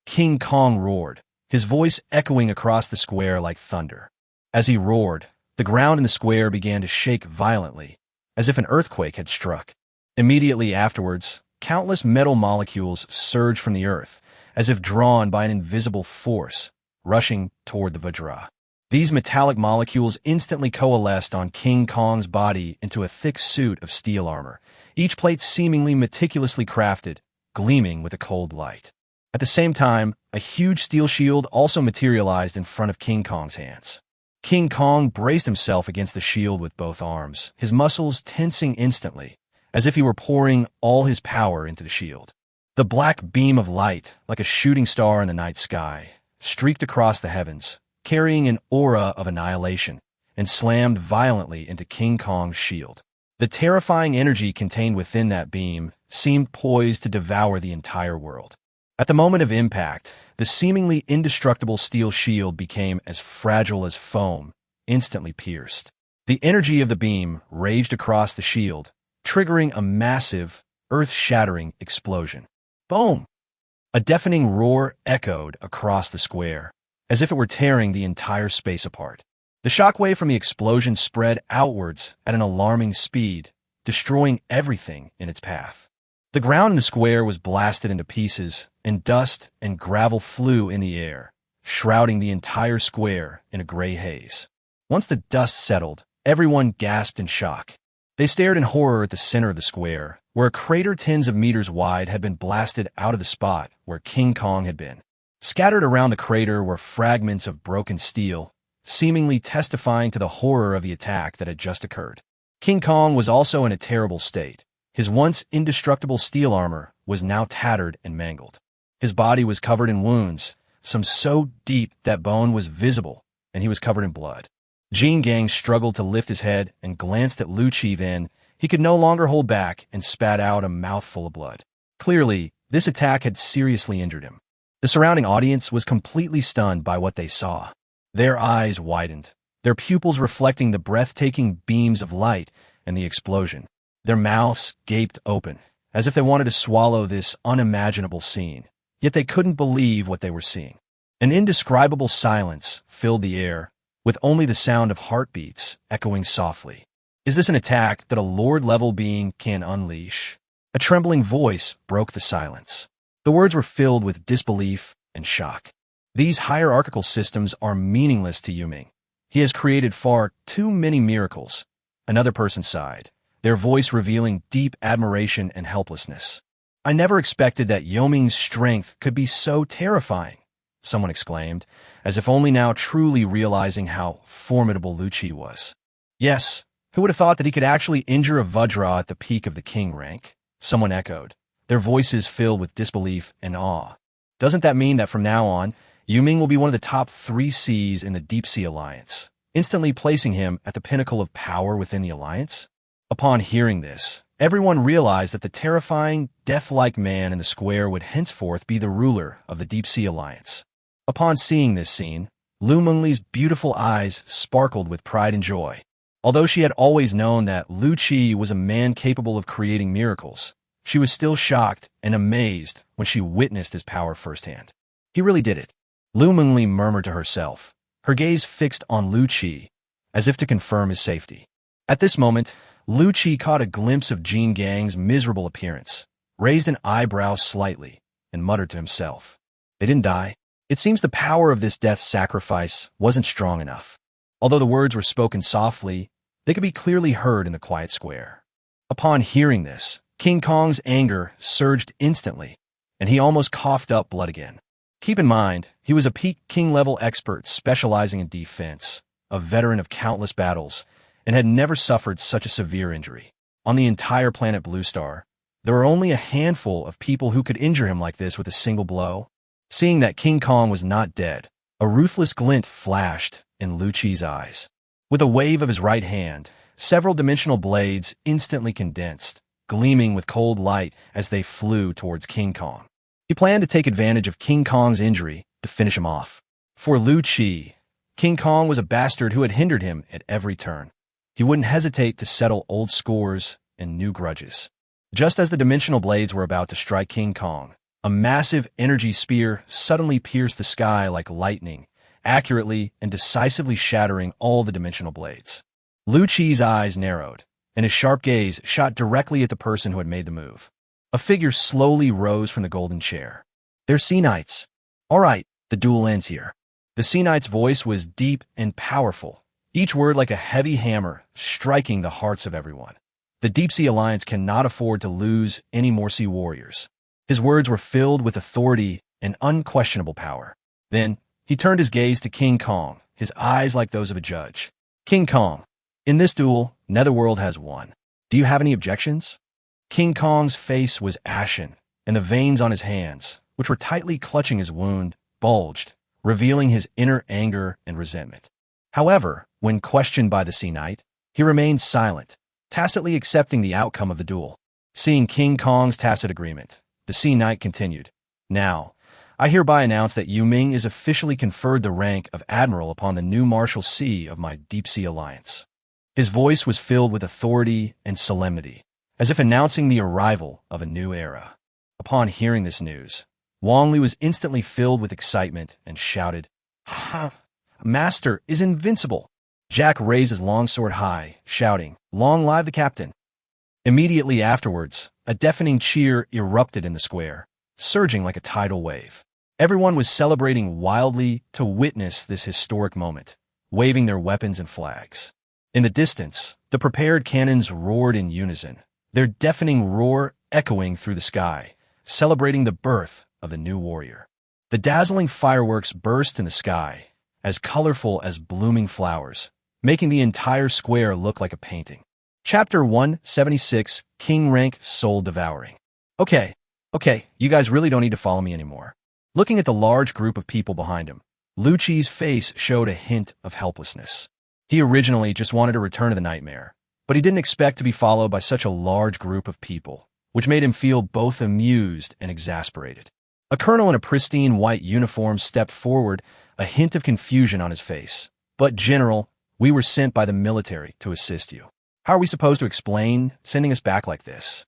King Kong roared, his voice echoing across the square like thunder. As he roared, the ground in the square began to shake violently, as if an earthquake had struck. Immediately afterwards, countless metal molecules surged from the earth, as if drawn by an invisible force, rushing toward the Vajra. These metallic molecules instantly coalesced on King Kong's body into a thick suit of steel armor, each plate seemingly meticulously crafted, gleaming with a cold light. At the same time, a huge steel shield also materialized in front of King Kong's hands. King Kong braced himself against the shield with both arms, his muscles tensing instantly, as if he were pouring all his power into the shield. The black beam of light, like a shooting star in the night sky, streaked across the heavens, carrying an aura of annihilation, and slammed violently into King Kong's shield. The terrifying energy contained within that beam seemed poised to devour the entire world. At the moment of impact, the seemingly indestructible steel shield became as fragile as foam, instantly pierced. The energy of the beam raged across the shield, triggering a massive, earth-shattering explosion. Boom! A deafening roar echoed across the square, as if it were tearing the entire space apart. The shockwave from the explosion spread outwards at an alarming speed, destroying everything in its path. The ground in the square was blasted into pieces, and dust and gravel flew in the air, shrouding the entire square in a gray haze. Once the dust settled, everyone gasped in shock. They stared in horror at the center of the square, where a crater tens of meters wide had been blasted out of the spot where King Kong had been. Scattered around the crater were fragments of broken steel, seemingly testifying to the horror of the attack that had just occurred. King Kong was also in a terrible state. His once indestructible steel armor was now tattered and mangled. His body was covered in wounds, some so deep that bone was visible, and he was covered in blood. Jin Gang struggled to lift his head and glanced at Lu Qi. Then he could no longer hold back and spat out a mouthful of blood. Clearly, this attack had seriously injured him. The surrounding audience was completely stunned by what they saw. Their eyes widened, their pupils reflecting the breathtaking beams of light and the explosion. Their mouths gaped open, as if they wanted to swallow this unimaginable scene, yet they couldn't believe what they were seeing. An indescribable silence filled the air, with only the sound of heartbeats echoing softly. Is this an attack that a Lord-level being can unleash? A trembling voice broke the silence. The words were filled with disbelief and shock. These hierarchical systems are meaningless to Yuming. He has created far too many miracles. Another person sighed, their voice revealing deep admiration and helplessness. I never expected that Yuming's strength could be so terrifying, someone exclaimed, as if only now truly realizing how formidable Lu Qi was. Yes, who would have thought that he could actually injure a Vajra at the peak of the king rank? Someone echoed, their voices filled with disbelief and awe. Doesn't that mean that from now on, Yuming will be one of the top 3 Cs in the Deep Sea Alliance, instantly placing him at the pinnacle of power within the alliance? Upon hearing this, everyone realized that the terrifying, death-like man in the square would henceforth be the ruler of the Deep Sea Alliance. Upon seeing this scene, Lu Mengli's beautiful eyes sparkled with pride and joy. Although she had always known that Lu Qi was a man capable of creating miracles, she was still shocked and amazed when she witnessed his power firsthand. He really did it. Lu Mengli murmured to herself, her gaze fixed on Lu Qi, as if to confirm his safety. At this moment, Lu Qi caught a glimpse of Jin Gang's miserable appearance, raised an eyebrow slightly, and muttered to himself, "They didn't die. It seems the power of this death sacrifice wasn't strong enough." Although the words were spoken softly, they could be clearly heard in the quiet square. Upon hearing this, King Kong's anger surged instantly, and he almost coughed up blood again. Keep in mind, he was a peak king-level expert specializing in defense, a veteran of countless battles, and had never suffered such a severe injury. On the entire planet Blue Star, there were only a handful of people who could injure him like this with a single blow. Seeing that King Kong was not dead, a ruthless glint flashed in Lu Qi's eyes. With a wave of his right hand, several dimensional blades instantly condensed, gleaming with cold light as they flew towards King Kong. He planned to take advantage of King Kong's injury to finish him off. For Lu Qi, King Kong was a bastard who had hindered him at every turn. He wouldn't hesitate to settle old scores and new grudges. Just as the dimensional blades were about to strike King Kong, a massive energy spear suddenly pierced the sky like lightning, accurately and decisively shattering all the dimensional blades. Lu Qi's eyes narrowed, and his sharp gaze shot directly at the person who had made the move. A figure slowly rose from the golden chair. "They're Sea Knights. All right, the duel ends here." The Sea Knight's voice was deep and powerful, each word like a heavy hammer striking the hearts of everyone. The Deep Sea Alliance cannot afford to lose any more sea warriors. His words were filled with authority and unquestionable power. Then, he turned his gaze to King Kong, his eyes like those of a judge. "King Kong, in this duel, Netherworld has won. Do you have any objections?" King Kong's face was ashen, and the veins on his hands, which were tightly clutching his wound, bulged, revealing his inner anger and resentment. However, when questioned by the Sea Knight, he remained silent, tacitly accepting the outcome of the duel. Seeing King Kong's tacit agreement, the Sea Knight continued, "Now, I hereby announce that Yuming is officially conferred the rank of Admiral upon the new Marshal Sea of my Deep Sea Alliance." His voice was filled with authority and solemnity, as if announcing the arrival of a new era. Upon hearing this news, Wang Li was instantly filled with excitement and shouted, Ha! Master is invincible. Jack raised his longsword high, shouting, "Long live the captain!" Immediately afterwards, a deafening cheer erupted in the square, surging like a tidal wave. Everyone was celebrating wildly to witness this historic moment, waving their weapons and flags. In the distance, the prepared cannons roared in unison, their deafening roar echoing through the sky, celebrating the birth of the new warrior. The dazzling fireworks burst in the sky, as colorful as blooming flowers, making the entire square look like a painting. Chapter 176, King Rank Soul Devouring. Okay, you guys really don't need to follow me anymore. Looking at the large group of people behind him, Lu Chi's face showed a hint of helplessness. He originally just wanted to return to the nightmare, but he didn't expect to be followed by such a large group of people, which made him feel both amused and exasperated. A colonel in a pristine white uniform stepped forward, a hint of confusion on his face. "But General, we were sent by the military to assist you. How are we supposed to explain sending us back like this?"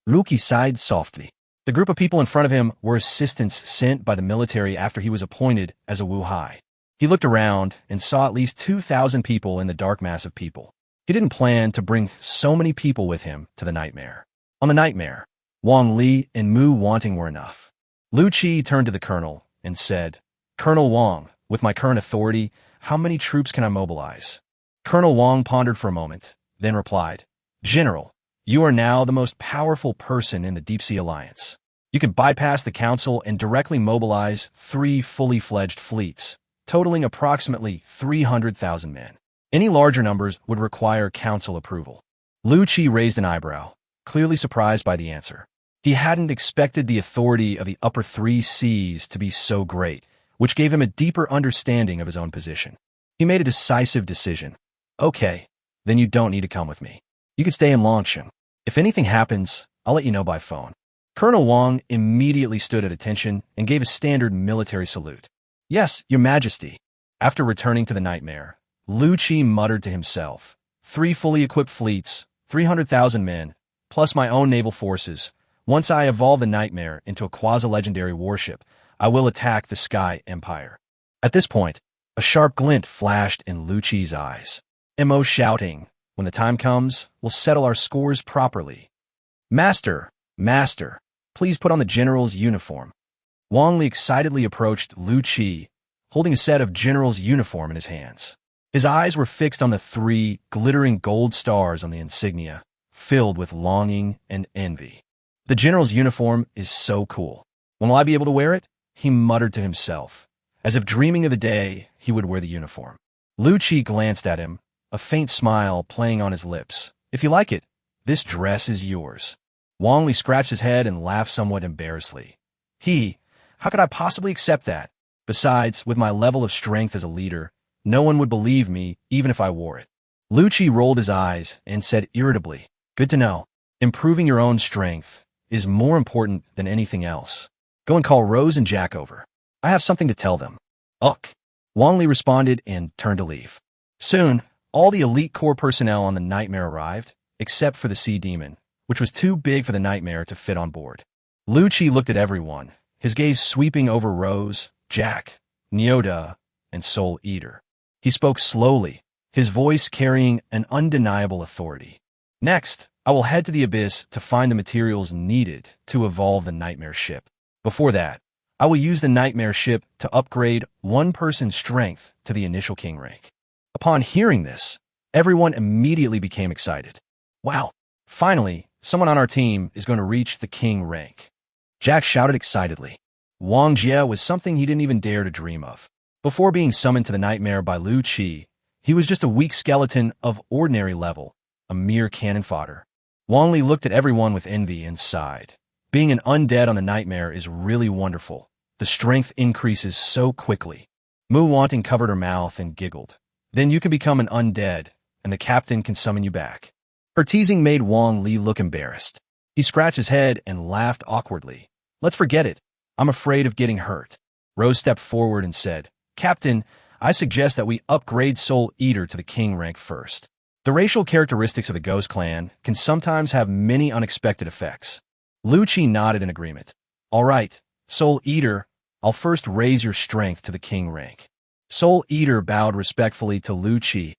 Lu Chi sighed softly. The group of people in front of him were assistants sent by the military after he was appointed as a Wu Hai. He looked around and saw at least 2,000 people in the dark mass of people. He didn't plan to bring so many people with him to the nightmare. On the nightmare, Wang Li and Mu Wanting were enough. Lu Chi turned to the colonel and said, "Colonel Wang, with my current authority, how many troops can I mobilize?" Colonel Wang pondered for a moment, then replied, "General, you are now the most powerful person in the Deep Sea Alliance. You can bypass the council and directly mobilize 3 fully fledged fleets, totaling approximately 300,000 men. Any larger numbers would require council approval." Lu Chi raised an eyebrow, clearly surprised by the answer. He hadn't expected the authority of the upper 3 seas to be so great, which gave him a deeper understanding of his own position. He made a decisive decision. "Okay, then you don't need to come with me. You can stay in Longsheng. If anything happens, I'll let you know by phone." Colonel Wang immediately stood at attention and gave a standard military salute. "Yes, Your Majesty." After returning to the nightmare, Lu Chi muttered to himself, 3 fully equipped fleets, 300,000 men, plus my own naval forces. Once I evolve the nightmare into a quasi-legendary warship, I will attack the Sky Empire. At this point, a sharp glint flashed in Lu Chi's eyes. Mo shouting, "When the time comes, we'll settle our scores properly." Master, please put on the general's uniform." Wang Li excitedly approached Lu Chi, holding a set of general's uniform in his hands. His eyes were fixed on the 3 glittering gold stars on the insignia, filled with longing and envy. "The general's uniform is so cool. When will I be able to wear it?" he muttered to himself, as if dreaming of the day he would wear the uniform. Lu Chi glanced at him, a faint smile playing on his lips. "If you like it, this dress is yours." Wang Li scratched his head and laughed somewhat embarrassedly. How could I possibly accept that? Besides, with my level of strength as a leader, no one would believe me even if I wore it. Lu Chi rolled his eyes and said irritably, "Good to know. Improving your own strength is more important than anything else. Go and call Rose and Jack over. I have something to tell them." "Ugh." Wang Li responded and turned to leave. Soon, all the elite corps personnel on the nightmare arrived, except for the Sea Demon, which was too big for the nightmare to fit on board. Lu Chi looked at everyone, his gaze sweeping over Rose, Jack, Nyoda, and Soul Eater. He spoke slowly, his voice carrying an undeniable authority. "Next, I will head to the Abyss to find the materials needed to evolve the Nightmare ship. Before that, I will use the Nightmare ship to upgrade one person's strength to the initial king rank." Upon hearing this, everyone immediately became excited. "Wow, finally, someone on our team is going to reach the king rank." Jack shouted excitedly. Wang Jie was something he didn't even dare to dream of. Before being summoned to the nightmare by Lu Chi, he was just a weak skeleton of ordinary level, a mere cannon fodder. Wang Li looked at everyone with envy and sighed. Being an undead on the nightmare is really wonderful. The strength increases so quickly. Mu Wanting covered her mouth and giggled. "Then you can become an undead, and the captain can summon you back." Her teasing made Wang Li look embarrassed. He scratched his head and laughed awkwardly. "Let's forget it. I'm afraid of getting hurt." Rose stepped forward and said, "Captain, I suggest that we upgrade Soul Eater to the king rank first. The racial characteristics of the Ghost Clan can sometimes have many unexpected effects." Lu Chi nodded in agreement. "All right, Soul Eater, I'll first raise your strength to the king rank." Soul Eater bowed respectfully to Lu Qi.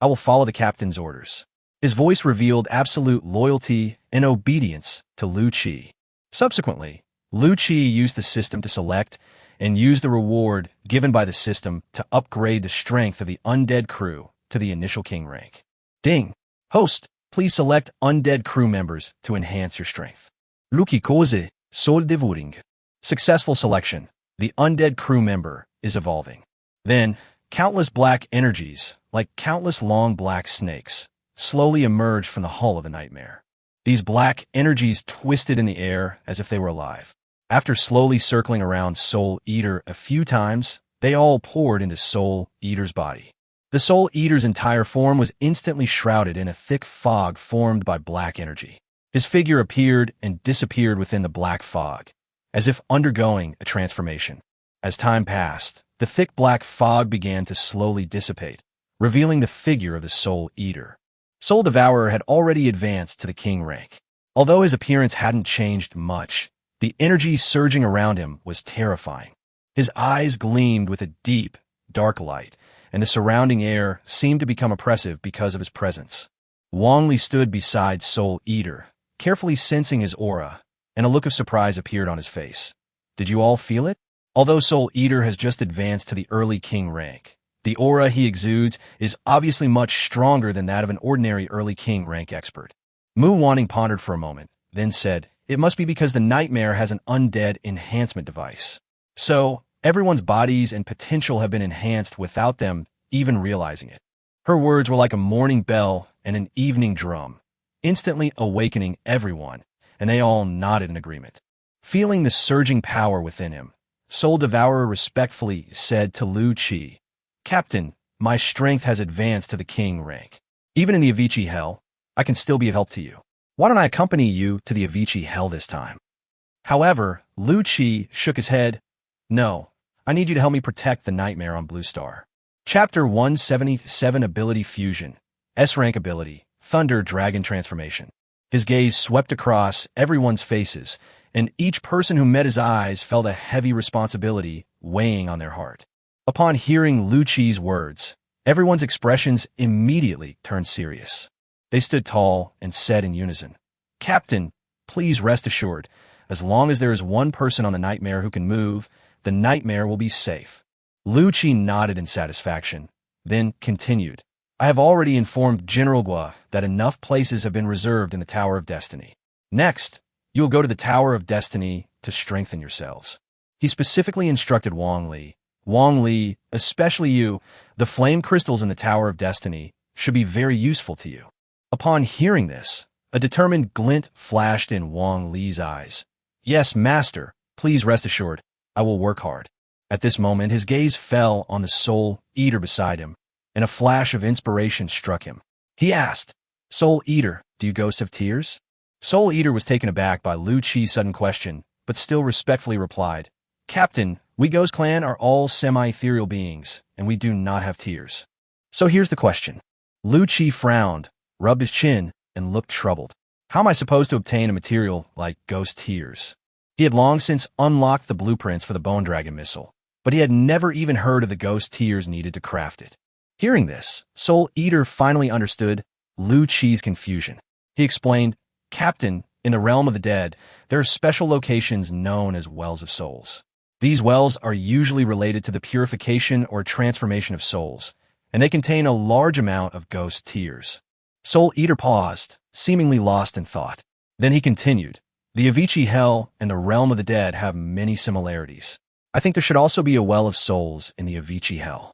I will follow the captain's orders. His voice revealed absolute loyalty and obedience to Lu Qi. Subsequently, Lu Qi used the system to select and use the reward given by the system to upgrade the strength of the undead crew to the initial king rank. Ding! Host, please select undead crew members to enhance your strength. Luki Koze, Sol Devuring. Successful selection. The undead crew member is evolving. Then, countless black energies, like countless long black snakes, slowly emerged from the hull of the nightmare. These black energies twisted in the air as if they were alive. After slowly circling around Soul Eater a few times, they all poured into Soul Eater's body. The Soul Eater's entire form was instantly shrouded in a thick fog formed by black energy. His figure appeared and disappeared within the black fog, as if undergoing a transformation. As time passed, the thick black fog began to slowly dissipate, revealing the figure of the Soul Eater. Soul Devourer had already advanced to the king rank. Although his appearance hadn't changed much, the energy surging around him was terrifying. His eyes gleamed with a deep, dark light, and the surrounding air seemed to become oppressive because of his presence. Wang Li stood beside Soul Eater, carefully sensing his aura, and a look of surprise appeared on his face. Did you all feel it? Although Soul Eater has just advanced to the early king rank, the aura he exudes is obviously much stronger than that of an ordinary early king rank expert. Mu Wanning pondered for a moment, then said, it must be because the nightmare has an undead enhancement device. So, everyone's bodies and potential have been enhanced without them even realizing it. Her words were like a morning bell and an evening drum, instantly awakening everyone, and they all nodded in agreement. Feeling the surging power within him, Soul Devourer respectfully said to Lu Qi, Captain, my strength has advanced to the king rank. Even in the Avicii Hell, I can still be of help to you. Why don't I accompany you to the Avicii Hell this time? However, Lu Qi shook his head. No, I need you to help me protect the nightmare on Blue Star. Chapter 177 Ability Fusion. S-Rank Ability, Thunder Dragon Transformation. His gaze swept across everyone's faces, and each person who met his eyes felt a heavy responsibility weighing on their heart. Upon hearing Lu Qi's words, everyone's expressions immediately turned serious. They stood tall and said in unison, Captain, please rest assured, as long as there is one person on the nightmare who can move, the nightmare will be safe. Lu Qi nodded in satisfaction, then continued, I have already informed General Gua that enough places have been reserved in the Tower of Destiny. Next, you will go to the Tower of Destiny to strengthen yourselves. He specifically instructed Wang Li. Wang Li, especially you, the flame crystals in the Tower of Destiny should be very useful to you. Upon hearing this, a determined glint flashed in Wang Li's eyes. Yes, Master, please rest assured, I will work hard. At this moment, his gaze fell on the Soul Eater beside him, and a flash of inspiration struck him. He asked, Soul Eater, do you ghosts have tears? Soul Eater was taken aback by Lu Qi's sudden question, but still respectfully replied, Captain, we Ghost Clan are all semi-ethereal beings, and we do not have tears. So here's the question. Lu Qi frowned, rubbed his chin, and looked troubled. How am I supposed to obtain a material like ghost tears? He had long since unlocked the blueprints for the Bone Dragon missile, but he had never even heard of the ghost tears needed to craft it. Hearing this, Soul Eater finally understood Lu Qi's confusion. He explained, Captain, in the realm of the dead, there are special locations known as Wells of Souls. These wells are usually related to the purification or transformation of souls, and they contain a large amount of ghost tears. Soul Eater paused, seemingly lost in thought. Then he continued, the Avicii Hell and the realm of the dead have many similarities. I think there should also be a well of souls in the Avicii Hell.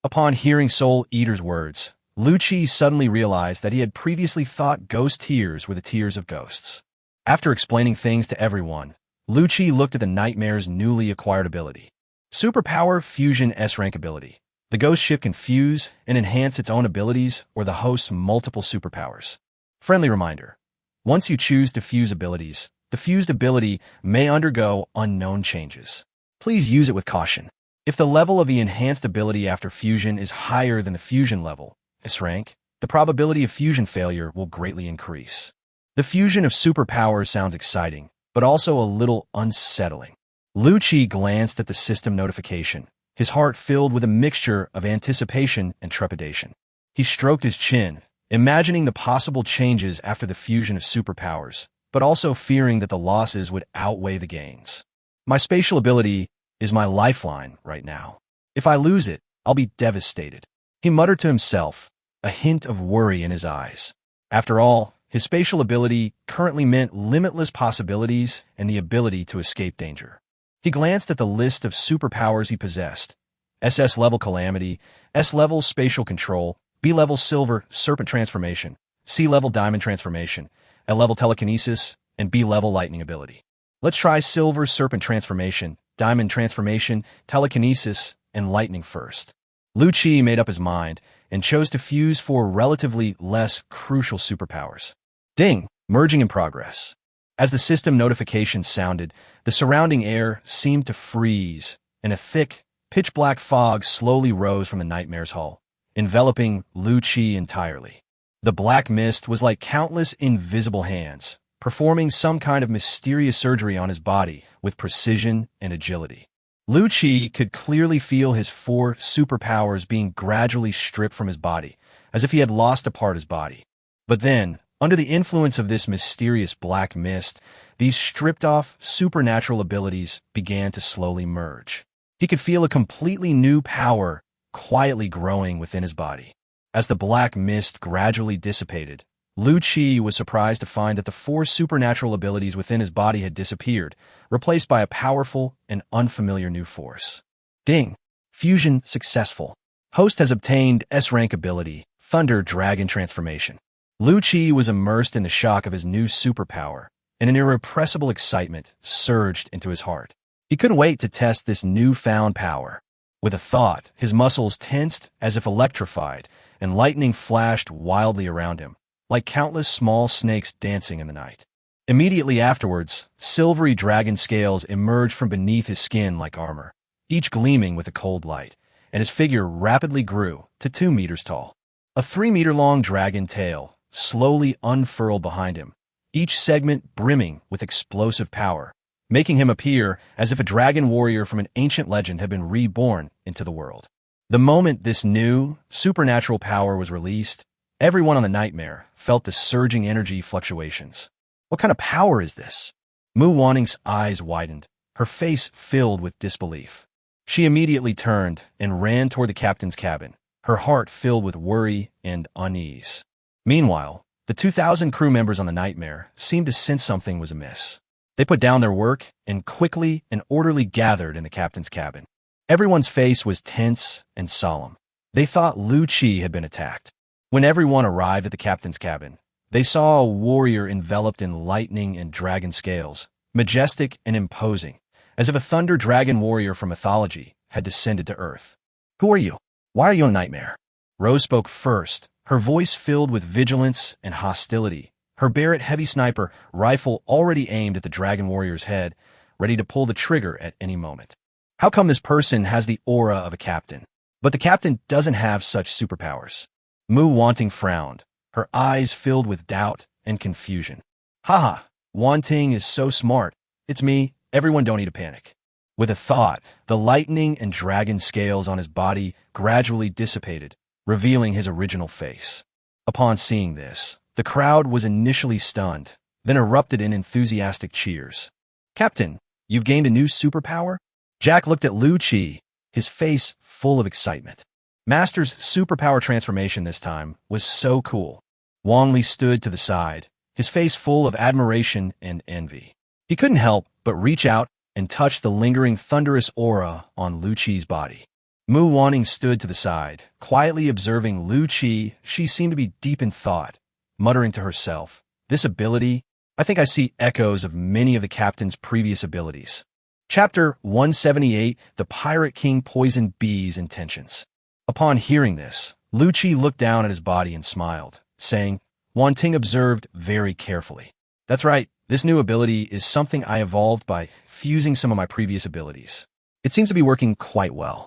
Upon hearing Soul Eater's words, Lu Qi suddenly realized that he had previously thought ghost tears were the tears of ghosts. After explaining things to everyone, Lu Qi looked at the nightmare's newly acquired ability. Superpower Fusion S-Rank Ability. The ghost ship can fuse and enhance its own abilities or the host's multiple superpowers. Friendly reminder. Once you choose to fuse abilities, the fused ability may undergo unknown changes. Please use it with caution. If the level of the enhanced ability after fusion is higher than the fusion level, S-Rank, the probability of fusion failure will greatly increase. The fusion of superpowers sounds exciting, but also a little unsettling. Lu Qi glanced at the system notification, his heart filled with a mixture of anticipation and trepidation. He stroked his chin, imagining the possible changes after the fusion of superpowers, but also fearing that the losses would outweigh the gains. My spatial ability is my lifeline right now. If I lose it, I'll be devastated. He muttered to himself, a hint of worry in his eyes. After all, his spatial ability currently meant limitless possibilities and the ability to escape danger. He glanced at the list of superpowers he possessed. SS-level Calamity, S-level Spatial Control, B-level Silver Serpent Transformation, C-level Diamond Transformation, L-level Telekinesis, and B-level Lightning Ability. Let's try Silver Serpent Transformation, Diamond Transformation, Telekinesis, and Lightning first. Lu Qi made up his mind and chose to fuse 4 relatively less crucial superpowers. Ding! Merging in progress. As the system notification sounded, the surrounding air seemed to freeze, and a thick, pitch-black fog slowly rose from the nightmare's hull, enveloping Lu Qi entirely. The black mist was like countless invisible hands, performing some kind of mysterious surgery on his body with precision and agility. Lu Qi could clearly feel his 4 superpowers being gradually stripped from his body, as if he had lost a part of his body. But then, under the influence of this mysterious black mist, these stripped-off supernatural abilities began to slowly merge. He could feel a completely new power quietly growing within his body. As the black mist gradually dissipated, Lu Qi was surprised to find that the 4 supernatural abilities within his body had disappeared, replaced by a powerful and unfamiliar new force. Ding! Fusion successful. Host has obtained S-rank ability, Thunder Dragon Transformation. Lu Qi was immersed in the shock of his new superpower, and an irrepressible excitement surged into his heart. He couldn't wait to test this newfound power. With a thought, his muscles tensed as if electrified, and lightning flashed wildly around him, like countless small snakes dancing in the night. Immediately afterwards, silvery dragon scales emerged from beneath his skin like armor, each gleaming with a cold light, and his figure rapidly grew to 2 meters tall. A 3-meter-long dragon tail slowly unfurled behind him, each segment brimming with explosive power, making him appear as if a dragon warrior from an ancient legend had been reborn into the world. The moment this new, supernatural power was released, everyone on the nightmare felt the surging energy fluctuations. What kind of power is this? Mu Wanning's eyes widened, her face filled with disbelief. She immediately turned and ran toward the captain's cabin, her heart filled with worry and unease. Meanwhile, the 2,000 crew members on the nightmare seemed to sense something was amiss. They put down their work and quickly and orderly gathered in the captain's cabin. Everyone's face was tense and solemn. They thought Lu Qi had been attacked. When everyone arrived at the captain's cabin, they saw a warrior enveloped in lightning and dragon scales, majestic and imposing, as if a thunder dragon warrior from mythology had descended to earth. "Who are you? Why are you a nightmare?" Rose spoke first, her voice filled with vigilance and hostility, her Barrett heavy sniper rifle already aimed at the dragon warrior's head, ready to pull the trigger at any moment. "How come this person has the aura of a captain, but the captain doesn't have such superpowers?" Mu Wanting frowned, her eyes filled with doubt and confusion. "Haha, Wanting is so smart. It's me. Everyone don't need to panic." With a thought, the lightning and dragon scales on his body gradually dissipated, revealing his original face. Upon seeing this, the crowd was initially stunned, then erupted in enthusiastic cheers. "Captain, you've gained a new superpower?" Jack looked at Lu Qi, his face full of excitement. Master's superpower transformation this time was so cool. Wang Li stood to the side, his face full of admiration and envy. He couldn't help but reach out and touch the lingering thunderous aura on Lu Qi's body. Mu Wanning stood to the side, quietly observing Lu Qi. She seemed to be deep in thought, muttering to herself, "This ability, I think I see echoes of many of the captain's previous abilities." Chapter 178, The Pirate King Poisoned Bee's Intentions. Upon hearing this, Lu Qi looked down at his body and smiled, saying, Wan Ting observed very carefully. "That's right, this new ability is something I evolved by fusing some of my previous abilities. It seems to be working quite well."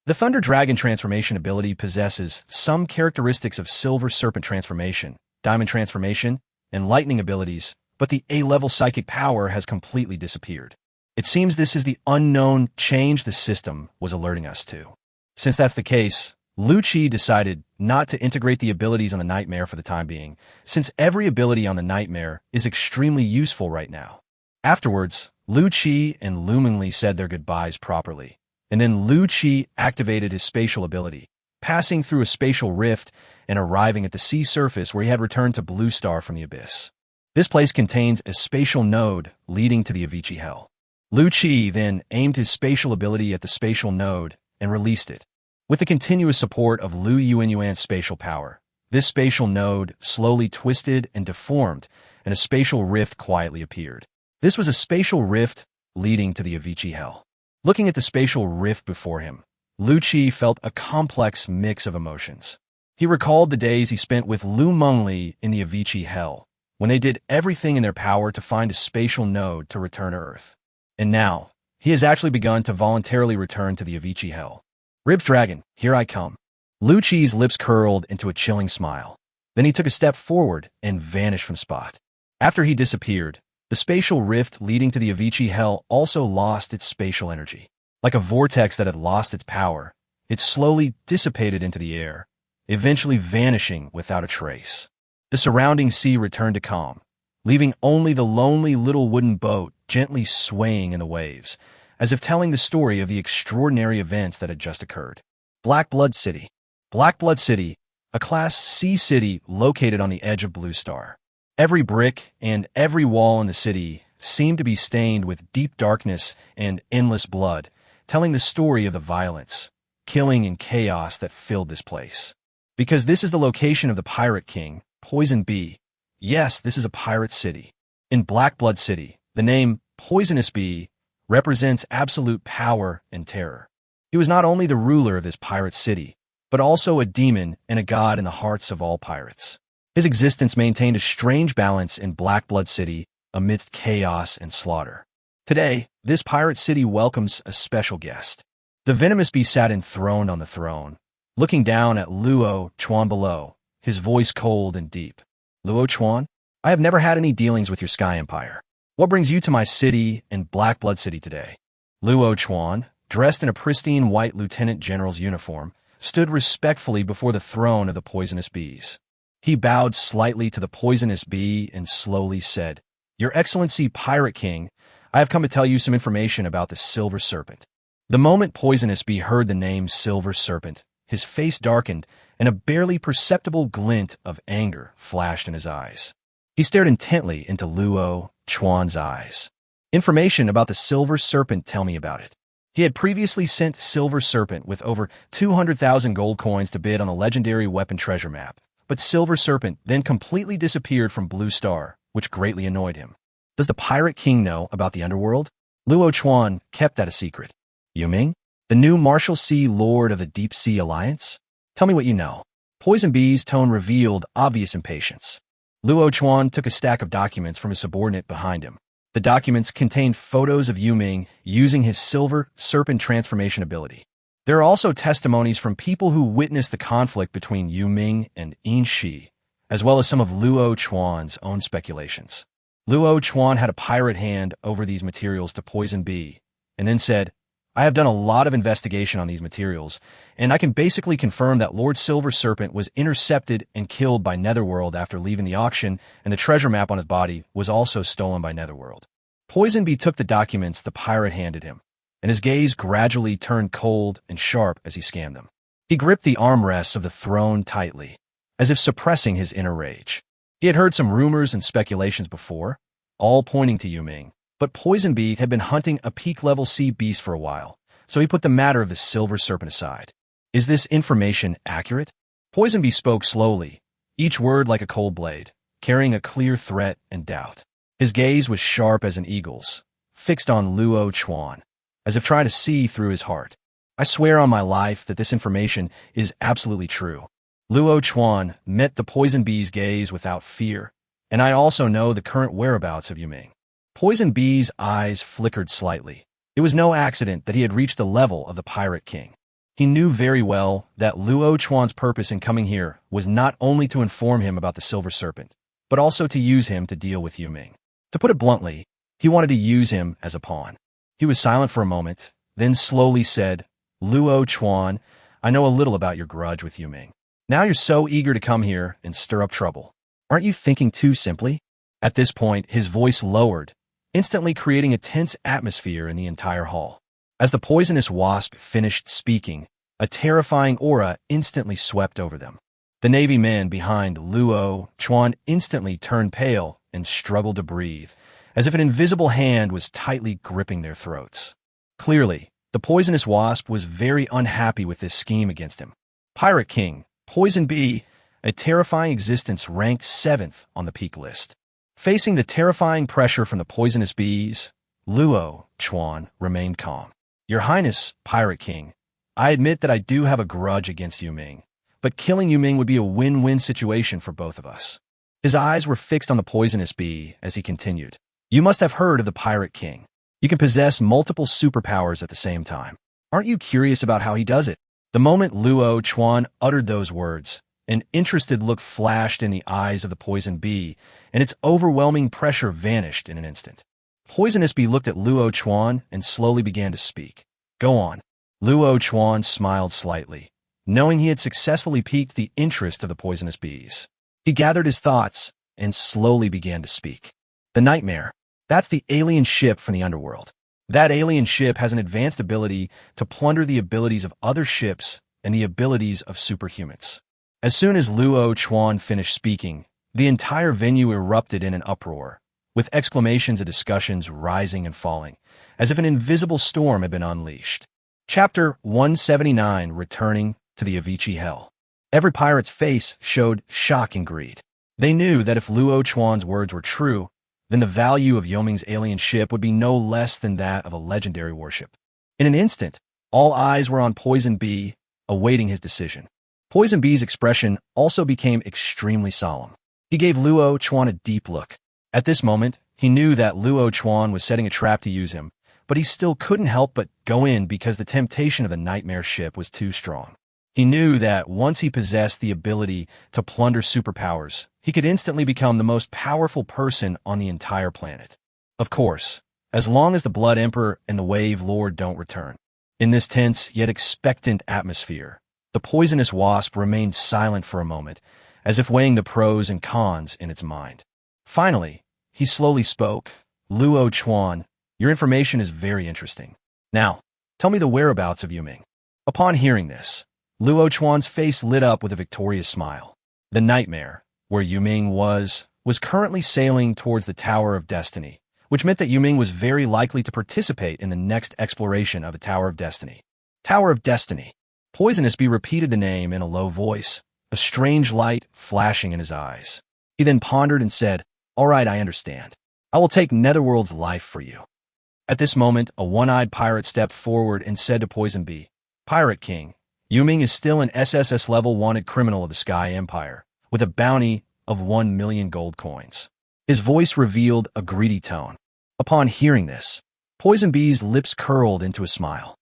The Thunder Dragon Transformation ability possesses some characteristics of Silver Serpent Transformation, Diamond Transformation, and Lightning abilities, but the A-level psychic power has completely disappeared. It seems this is the unknown change the system was alerting us to. Since that's the case, Lu Qi decided not to integrate the abilities on the nightmare for the time being, since every ability on the nightmare is extremely useful right now. Afterwards, Lu Qi and Lu Mingli said their goodbyes properly, and then Lu Qi activated his spatial ability, passing through a spatial rift and arriving at the sea surface where he had returned to Blue Star from the abyss. This place contains a spatial node leading to the Avicii Hell. Lu Qi then aimed his spatial ability at the spatial node and released it. With the continuous support of Lu Yuanyuan's spatial power, this spatial node slowly twisted and deformed, and a spatial rift quietly appeared. This was a spatial rift leading to the Avicii Hell. Looking at the spatial rift before him, Lu Qi felt a complex mix of emotions. He recalled the days he spent with Lu Mengli in the Avicii Hell, when they did everything in their power to find a spatial node to return to Earth. And now, he has actually begun to voluntarily return to the Avicii Hell. Rib Dragon, here I come. Lu Qi's lips curled into a chilling smile. Then he took a step forward and vanished from the spot. After he disappeared, the spatial rift leading to the Avicii Hell also lost its spatial energy. Like a vortex that had lost its power, it slowly dissipated into the air, eventually vanishing without a trace. The surrounding sea returned to calm, leaving only the lonely little wooden boat gently swaying in the waves, as if telling the story of the extraordinary events that had just occurred. Black Blood City. Black Blood City, a Class C city located on the edge of Blue Star. Every brick and every wall in the city seemed to be stained with deep darkness and endless blood, telling the story of the violence, killing, and chaos that filled this place. Because this is the location of the Pirate King, Poison Bee. Yes, this is a pirate city. In Black Blood City, the name Poisonous Bee represents absolute power and terror. He was not only the ruler of this pirate city, but also a demon and a god in the hearts of all pirates. His existence maintained a strange balance in Black Blood City amidst chaos and slaughter. Today, this pirate city welcomes a special guest. The venomous bee sat enthroned on the throne, looking down at Luo Chuan below, his voice cold and deep. Luo Chuan, I have never had any dealings with your Sky Empire. What brings you to my city and Black Blood City today? Luo Chuan, dressed in a pristine white lieutenant general's uniform, stood respectfully before the throne of the poisonous bees. He bowed slightly to the poisonous bee and slowly said, Your Excellency, Pirate King, I have come to tell you some information about the Silver Serpent. The moment Poisonous Bee heard the name Silver Serpent, his face darkened and a barely perceptible glint of anger flashed in his eyes. He stared intently into Luo Chuan's eyes. Information about the Silver Serpent, tell me about it. He had previously sent Silver Serpent with over 200,000 gold coins to bid on the legendary weapon treasure map, but Silver Serpent then completely disappeared from Blue Star, which greatly annoyed him. Does the Pirate King know about the underworld? Luo Chuan kept that a secret. Yuming, the new Marshalsea Lord of the Deep Sea Alliance? Tell me what you know. Poison Bee's tone revealed obvious impatience. Luo Chuan took a stack of documents from his subordinate behind him. The documents contained photos of Yuming using his Silver Serpent transformation ability. There are also testimonies from people who witnessed the conflict between Yuming and Yin Shi, as well as some of Luo Chuan's own speculations. Luo Chuan had a pirate hand over these materials to Poison Bee, and then said, I have done a lot of investigation on these materials, and I can basically confirm that Lord Silver Serpent was intercepted and killed by Netherworld after leaving the auction, and the treasure map on his body was also stolen by Netherworld. Poison Bee took the documents the pirate handed him, and his gaze gradually turned cold and sharp as he scanned them. He gripped the armrests of the throne tightly, as if suppressing his inner rage. He had heard some rumors and speculations before, all pointing to Yuming, but Poison Bee had been hunting a peak-level sea beast for a while, so he put the matter of the Silver Serpent aside. Is this information accurate? Poison Bee spoke slowly, each word like a cold blade, carrying a clear threat and doubt. His gaze was sharp as an eagle's, fixed on Luo Chuan, as if trying to see through his heart. I swear on my life that this information is absolutely true. Luo Chuan met the Poison Bee's gaze without fear, and I also know the current whereabouts of Yuming. Poison Bee's eyes flickered slightly. It was no accident that he had reached the level of the Pirate King. He knew very well that Luo Chuan's purpose in coming here was not only to inform him about the Silver Serpent, but also to use him to deal with Yuming. To put it bluntly, he wanted to use him as a pawn. He was silent for a moment, then slowly said, Luo Chuan, I know a little about your grudge with Yuming. Now you're so eager to come here and stir up trouble. Aren't you thinking too simply? At this point, his voice lowered, instantly creating a tense atmosphere in the entire hall. As the poisonous wasp finished speaking, a terrifying aura instantly swept over them. The Navy men behind Luo Chuan instantly turned pale and struggled to breathe, as if an invisible hand was tightly gripping their throats. Clearly, the poisonous wasp was very unhappy with this scheme against him. Pirate King, Poison Bee, a terrifying existence ranked 7th on the peak list. Facing the terrifying pressure from the poisonous bees, Luo Chuan remained calm. Your Highness, Pirate King, I admit that I do have a grudge against Yuming, but killing Yuming would be a win-win situation for both of us. His eyes were fixed on the poisonous bee as he continued. You must have heard of the Pirate King. You can possess multiple superpowers at the same time. Aren't you curious about how he does it? The moment Luo Chuan uttered those words, an interested look flashed in the eyes of the poison bee, and its overwhelming pressure vanished in an instant. Poisonous Bee looked at Luo Chuan and slowly began to speak. Go on. Luo Chuan smiled slightly, knowing he had successfully piqued the interest of the poisonous bees. He gathered his thoughts and slowly began to speak. The Nightmare. That's the alien ship from the underworld. That alien ship has an advanced ability to plunder the abilities of other ships and the abilities of superhumans. As soon as Luo Chuan finished speaking, the entire venue erupted in an uproar, with exclamations and discussions rising and falling, as if an invisible storm had been unleashed. Chapter 179, Returning to the Avicii Hell. Every pirate's face showed shock and greed. They knew that if Luo Chuan's words were true, then the value of Yoming's alien ship would be no less than that of a legendary warship. In an instant, all eyes were on Poison Bee, awaiting his decision. Poison Bee's expression also became extremely solemn. He gave Luo Chuan a deep look. At this moment, he knew that Luo Chuan was setting a trap to use him, but he still couldn't help but go in because the temptation of the nightmare ship was too strong. He knew that once he possessed the ability to plunder superpowers, he could instantly become the most powerful person on the entire planet. Of course, as long as the Blood Emperor and the Wave Lord don't return. In this tense yet expectant atmosphere, the poisonous wasp remained silent for a moment, as if weighing the pros and cons in its mind. Finally, he slowly spoke. Luo Chuan, your information is very interesting. Now, tell me the whereabouts of Yuming. Upon hearing this, Luo Chuan's face lit up with a victorious smile. The Nightmare, where Yuming was currently sailing towards the Tower of Destiny, which meant that Yuming was very likely to participate in the next exploration of the Tower of Destiny. Tower of Destiny. Poisonous Bee repeated the name in a low voice, a strange light flashing in his eyes. He then pondered and said, All right, I understand. I will take Netherworld's life for you. At this moment, a one-eyed pirate stepped forward and said to Poison Bee, Pirate King, Yuming is still an SSS-level wanted criminal of the Sky Empire, with a bounty of 1 million gold coins. His voice revealed a greedy tone. Upon hearing this, Poison Bee's lips curled into a smile.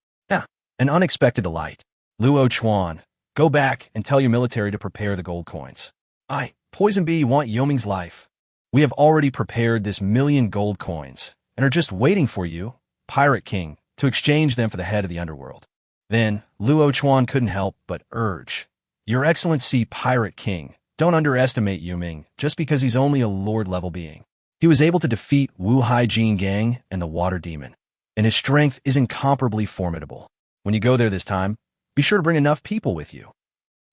An unexpected delight. Luo Chuan, go back and tell your military to prepare the gold coins. I, Poison Bee, want Yuming's life. We have already prepared this 1 million gold coins, and are just waiting for you, Pirate King, to exchange them for the head of the underworld. Then, Luo Chuan couldn't help but urge, Your Excellency, Pirate King, don't underestimate Yuming just because he's only a Lord-level being. He was able to defeat Wu Haijin Gang and the Water Demon, and his strength is incomparably formidable. When you go there this time, be sure to bring enough people with you.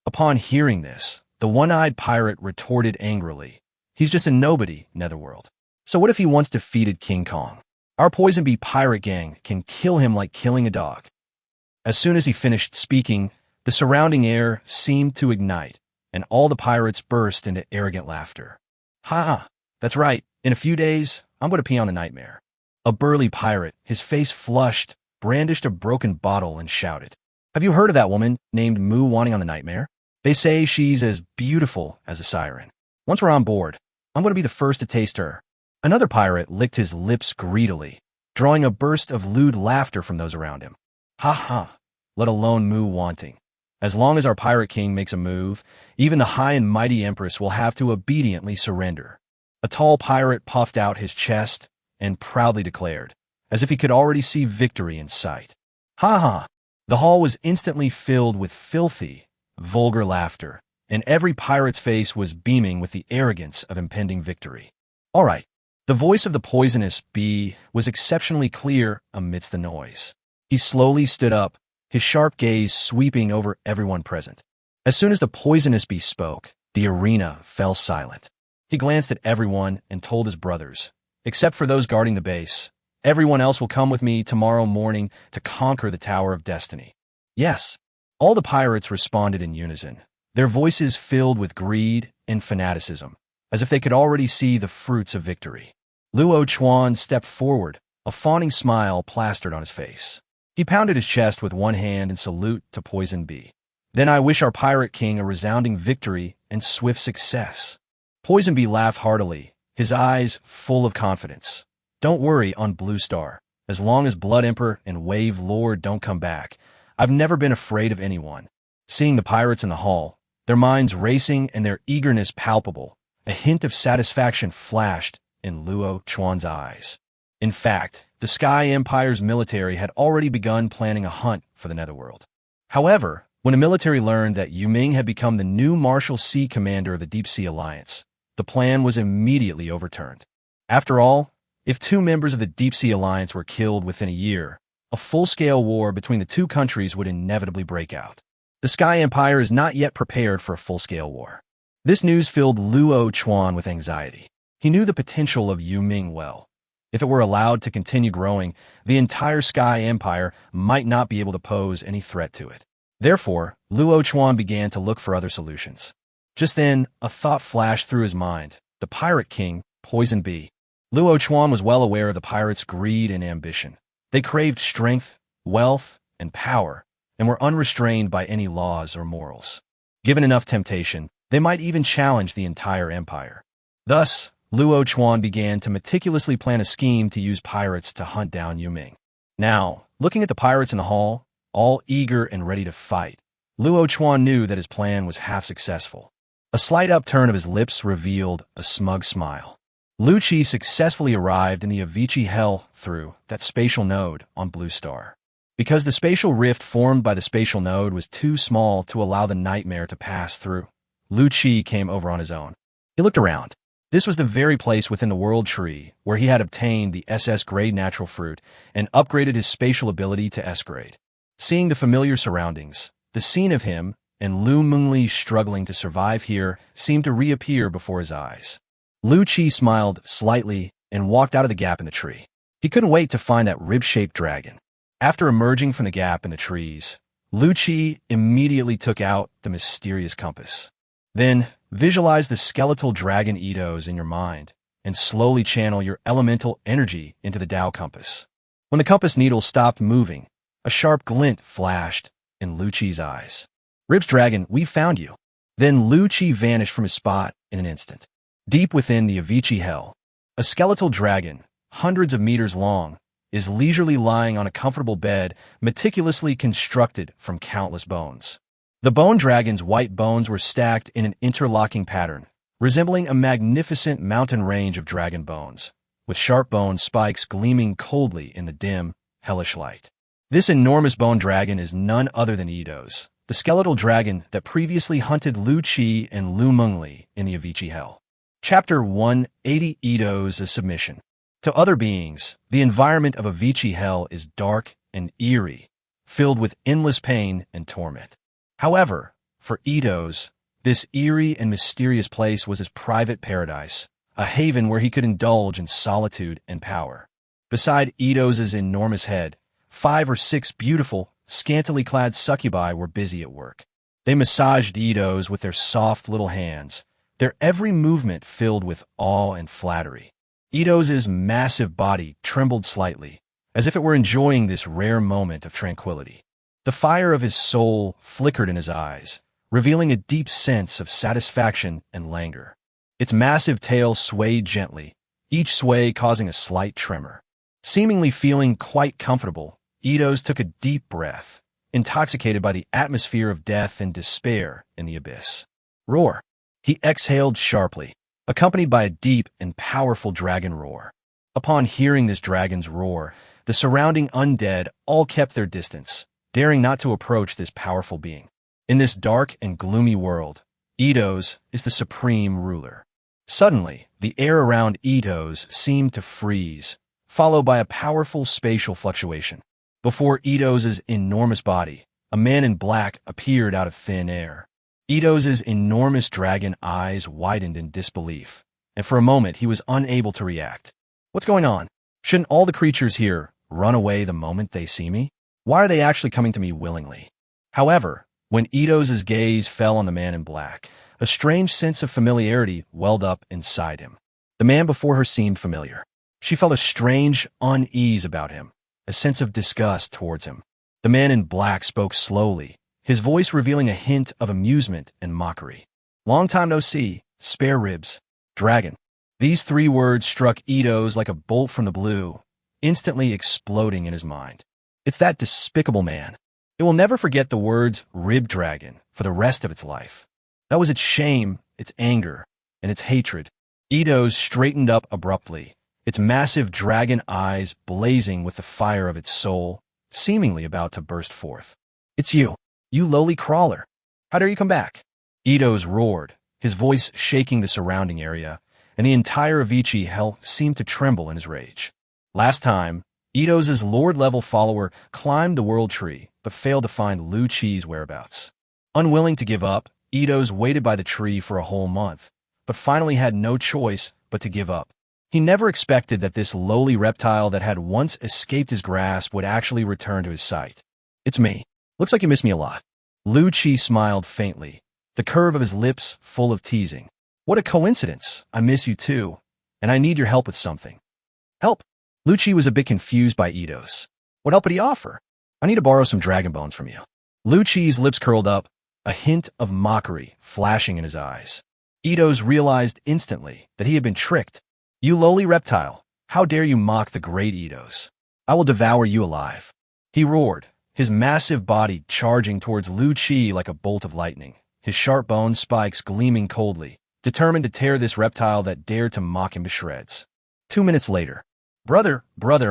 Upon hearing this, the one-eyed pirate retorted angrily, He's just a nobody, Netherworld. So what if he once defeated King Kong? Our Poison Bee pirate gang can kill him like killing a dog. As soon as he finished speaking, the surrounding air seemed to ignite, and all the pirates burst into arrogant laughter. Ha! That's right. In a few days, I'm going to pee on the Nightmare. A burly pirate, his face flushed, brandished a broken bottle and shouted, Have you heard of that woman named Mu wanting on the Nightmare? They say she's as beautiful as a siren. Once we're on board, I'm going to be the first to taste her. Another pirate licked his lips greedily, drawing a burst of lewd laughter from those around him. Ha ha, let alone Mu wanting. As long as our pirate king makes a move, even the high and mighty empress will have to obediently surrender. A tall pirate puffed out his chest and proudly declared, as if he could already see victory in sight. Ha ha! The hall was instantly filled with filthy, vulgar laughter, and every pirate's face was beaming with the arrogance of impending victory. All right. The voice of the poisonous bee was exceptionally clear amidst the noise. He slowly stood up, his sharp gaze sweeping over everyone present. As soon as the poisonous bee spoke, the arena fell silent. He glanced at everyone and told his brothers, "Except for those guarding the base, everyone else will come with me tomorrow morning to conquer the Tower of Destiny." Yes, all the pirates responded in unison, their voices filled with greed and fanaticism, as if they could already see the fruits of victory. Luo Chuan stepped forward, a fawning smile plastered on his face. He pounded his chest with one hand in salute to Poison Bee. "Then I wish our pirate king a resounding victory and swift success." Poison Bee laughed heartily, his eyes full of confidence. "Don't worry on Blue Star. As long as Blood Emperor and Wave Lord don't come back, I've never been afraid of anyone." Seeing the pirates in the hall, their minds racing and their eagerness palpable, a hint of satisfaction flashed in Luo Chuan's eyes. In fact, the Sky Empire's military had already begun planning a hunt for the Netherworld. However, when the military learned that Yu Ming had become the new Marshal Sea Commander of the Deep Sea Alliance, the plan was immediately overturned. After all, if 2 members of the Deep Sea Alliance were killed within a year, a full-scale war between the 2 countries would inevitably break out. The Sky Empire is not yet prepared for a full-scale war. This news filled Luo Chuan with anxiety. He knew the potential of Yu Ming well. If it were allowed to continue growing, the entire Sky Empire might not be able to pose any threat to it. Therefore, Luo Chuan began to look for other solutions. Just then, a thought flashed through his mind. The Pirate King, Poison Bee. Luo Chuan was well aware of the pirates' greed and ambition. They craved strength, wealth, and power, and were unrestrained by any laws or morals. Given enough temptation, they might even challenge the entire empire. Thus, Luo Chuan began to meticulously plan a scheme to use pirates to hunt down Yu Ming. Now, looking at the pirates in the hall, all eager and ready to fight, Luo Chuan knew that his plan was half successful. A slight upturn of his lips revealed a smug smile. Lu Chi successfully arrived in the Avicii Hell through that spatial node on Blue Star. Because the spatial rift formed by the spatial node was too small to allow the nightmare to pass through, Lu Chi came over on his own. He looked around. This was the very place within the World Tree where he had obtained the SS-grade natural fruit and upgraded his spatial ability to S-grade. Seeing the familiar surroundings, the scene of him and Lu Mengli struggling to survive here seemed to reappear before his eyes. Lu Chi smiled slightly and walked out of the gap in the tree. He couldn't wait to find that rib-shaped dragon. After emerging from the gap in the trees, Lu Chi immediately took out the mysterious compass. Then, visualize the skeletal dragon Eidos in your mind and slowly channel your elemental energy into the Tao compass. When the compass needle stopped moving, a sharp glint flashed in Lu Chi's eyes. "Ribs Dragon, we found you." Then Lu Chi vanished from his spot in an instant. Deep within the Avicii Hell, a skeletal dragon, hundreds of meters long, is leisurely lying on a comfortable bed meticulously constructed from countless bones. The bone dragon's white bones were stacked in an interlocking pattern, resembling a magnificent mountain range of dragon bones, with sharp bone spikes gleaming coldly in the dim, hellish light. This enormous bone dragon is none other than Eidos, the skeletal dragon that previously hunted Lu Chi and Lu Mengli in the Avicii Hell. Chapter 180: Eidos: A Submission. To other beings, the environment of Avicii Hell is dark and eerie, filled with endless pain and torment. However, for Eidos, this eerie and mysterious place was his private paradise, a haven where he could indulge in solitude and power. Beside Eidos' enormous head, 5 or 6 beautiful, scantily clad succubi were busy at work. They massaged Eidos with their soft little hands, their every movement filled with awe and flattery. Eidos' massive body trembled slightly, as if it were enjoying this rare moment of tranquility. The fire of his soul flickered in his eyes, revealing a deep sense of satisfaction and languor. Its massive tail swayed gently, each sway causing a slight tremor. Seemingly feeling quite comfortable, Eidos took a deep breath, intoxicated by the atmosphere of death and despair in the abyss. Roar! He exhaled sharply, accompanied by a deep and powerful dragon roar. Upon hearing this dragon's roar, The surrounding undead all kept their distance, daring not to approach this powerful being. In this dark and gloomy world, Eidos is the supreme ruler. Suddenly, the air around Eidos seemed to freeze, followed by a powerful spatial fluctuation. Before Eidos' enormous body, a man in black appeared out of thin air. Eidos' enormous dragon eyes widened in disbelief, and for a moment he was unable to react. What's going on? Shouldn't all the creatures here run away the moment they see me? Why are they actually coming to me willingly? However, when Eidos' gaze fell on the man in black, a strange sense of familiarity welled up inside him. The man before her seemed familiar. She felt a strange unease about him, a sense of disgust towards him. The man in black spoke slowly, his voice revealing a hint of amusement and mockery. Long time no see, spare ribs, dragon. These three words struck Eidos like a bolt from the blue, instantly exploding in his mind. It's that despicable man. It will never forget the words rib dragon for the rest of its life. That was its shame, its anger, and its hatred. Eidos straightened up abruptly, its massive dragon eyes blazing with the fire of its soul, seemingly about to burst forth. It's you lowly crawler. How dare you come back? Eidos roared, his voice shaking the surrounding area, and the entire Avicii hell seemed to tremble in his rage. Last time, Eidos' Lord-level follower climbed the world tree, but failed to find Lu Chi's whereabouts. Unwilling to give up, Eidos waited by the tree for a whole month, but finally had no choice but to give up. He never expected that this lowly reptile that had once escaped his grasp would actually return to his sight. It's me. Looks like you miss me a lot. Lu Chi smiled faintly, the curve of his lips full of teasing. What a coincidence. I miss you too, and I need your help with something. Help? Lu Chi was a bit confused by Eidos. What help would he offer? I need to borrow some dragon bones from you. Lu Chi's lips curled up, a hint of mockery flashing in his eyes. Eidos realized instantly that he had been tricked. You lowly reptile, how dare you mock the great Eidos? I will devour you alive. He roared, his massive body charging towards Lu Chi like a bolt of lightning, his sharp bone spikes gleaming coldly, determined to tear this reptile that dared to mock him to shreds. 2 minutes later. Brother,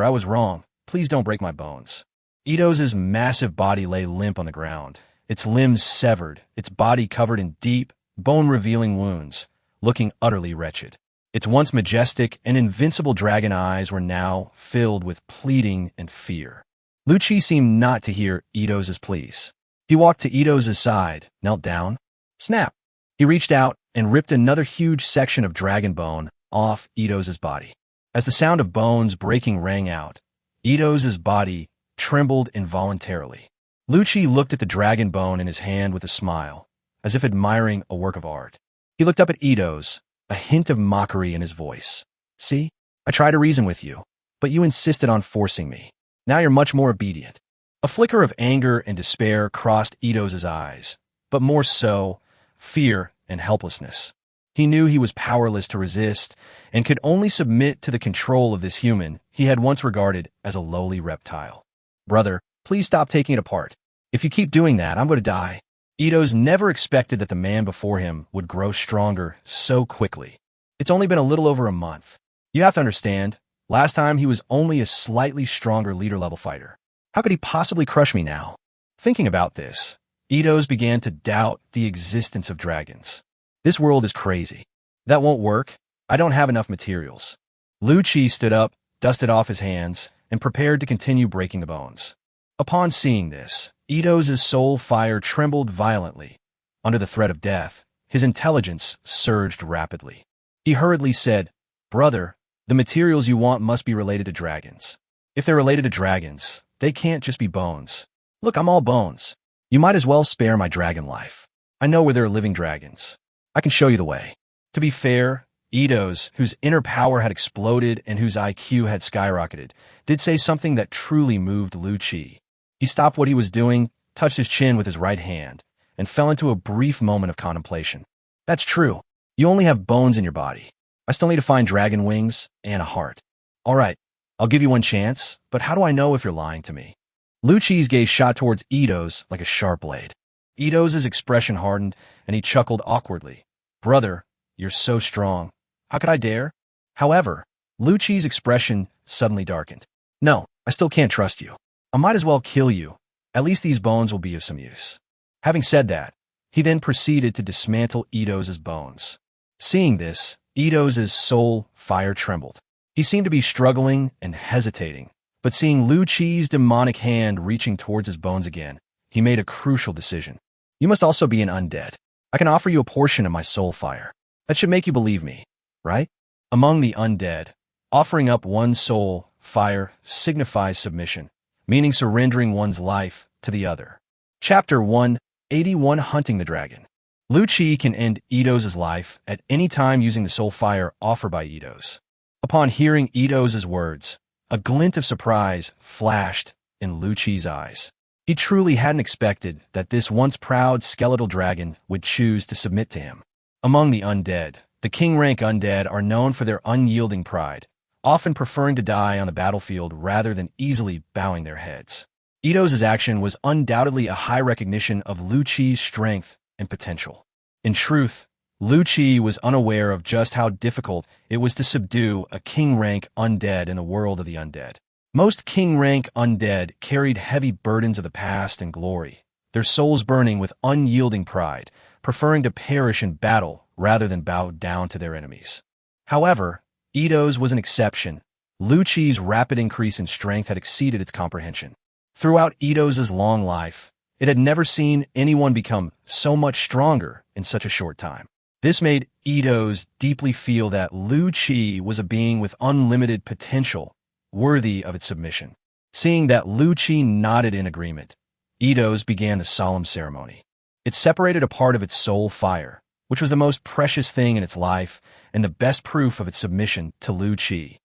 I was wrong. Please don't break my bones. Eidos' massive body lay limp on the ground, its limbs severed, its body covered in deep, bone-revealing wounds, looking utterly wretched. Its once majestic and invincible dragon eyes were now filled with pleading and fear. Lu Chi seemed not to hear Eidos' pleas. He walked to Eidos' side, knelt down. Snap! He reached out and ripped another huge section of dragon bone off Eidos' body. As the sound of bones breaking rang out, Eidos' body trembled involuntarily. Lu Chi looked at the dragon bone in his hand with a smile, as if admiring a work of art. He looked up at Eidos, a hint of mockery in his voice. See, I tried to reason with you, but you insisted on forcing me. Now you're much more obedient. A flicker of anger and despair crossed Eidos' eyes, but more so, fear and helplessness. He knew he was powerless to resist and could only submit to the control of this human he had once regarded as a lowly reptile. Brother, please stop taking it apart. If you keep doing that, I'm going to die. Eidos never expected that the man before him would grow stronger so quickly. It's only been a little over a month. You have to understand, last time he was only a slightly stronger leader-level fighter. How could he possibly crush me now? Thinking about this, Eidos began to doubt the existence of dragons. This world is crazy. That won't work. I don't have enough materials. Lu Chi stood up, dusted off his hands, and prepared to continue breaking the bones. Upon seeing this, Eidos' soul fire trembled violently. Under the threat of death, his intelligence surged rapidly. He hurriedly said, Brother, the materials you want must be related to dragons. If they're related to dragons, they can't just be bones. Look, I'm all bones. You might as well spare my dragon life. I know where there are living dragons. I can show you the way. To be fair, Eidos, whose inner power had exploded and whose IQ had skyrocketed, did say something that truly moved Lu Chi. He stopped what he was doing, touched his chin with his right hand, and fell into a brief moment of contemplation. That's true. You only have bones in your body. I still need to find dragon wings and a heart. All right, I'll give you one chance, but how do I know if you're lying to me? Lu Chi's gaze shot towards Eidos like a sharp blade. Eidos' expression hardened, and he chuckled awkwardly. Brother, you're so strong. How could I dare? However, Lu Chi's expression suddenly darkened. No, I still can't trust you. I might as well kill you. At least these bones will be of some use. Having said that, he then proceeded to dismantle Ito's bones. Seeing this, Ito's soul fire trembled. He seemed to be struggling and hesitating, but seeing Lu Qi's demonic hand reaching towards his bones again, he made a crucial decision. You must also be an undead. I can offer you a portion of my soul fire. That should make you believe me, right? Among the undead, offering up one's soul fire signifies submission, meaning surrendering one's life to the other. Chapter 181 Hunting the Dragon. Lu Qi can end Ito's life at any time using the soul fire offered by Ito's. Upon hearing Ito's words, a glint of surprise flashed in Lu Qi's eyes. He truly hadn't expected that this once proud skeletal dragon would choose to submit to him. Among the undead, the king-rank undead are known for their unyielding pride, often preferring to die on the battlefield rather than easily bowing their heads. Ito's action was undoubtedly a high recognition of Lu Qi's strength and potential. In truth, Lu Qi was unaware of just how difficult it was to subdue a king-rank undead in the world of the undead. Most king-rank undead carried heavy burdens of the past and glory, their souls burning with unyielding pride, preferring to perish in battle rather than bow down to their enemies. However, Ito's was an exception. Lu Qi's rapid increase in strength had exceeded its comprehension. Throughout Ito's long life, it had never seen anyone become so much stronger in such a short time. This made Ito's deeply feel that Lu Qi was a being with unlimited potential, worthy of its submission. Seeing that Lu Qi nodded in agreement, Ito's began the solemn ceremony. It separated a part of its soul fire, which was the most precious thing in its life and the best proof of its submission to Lu Qi.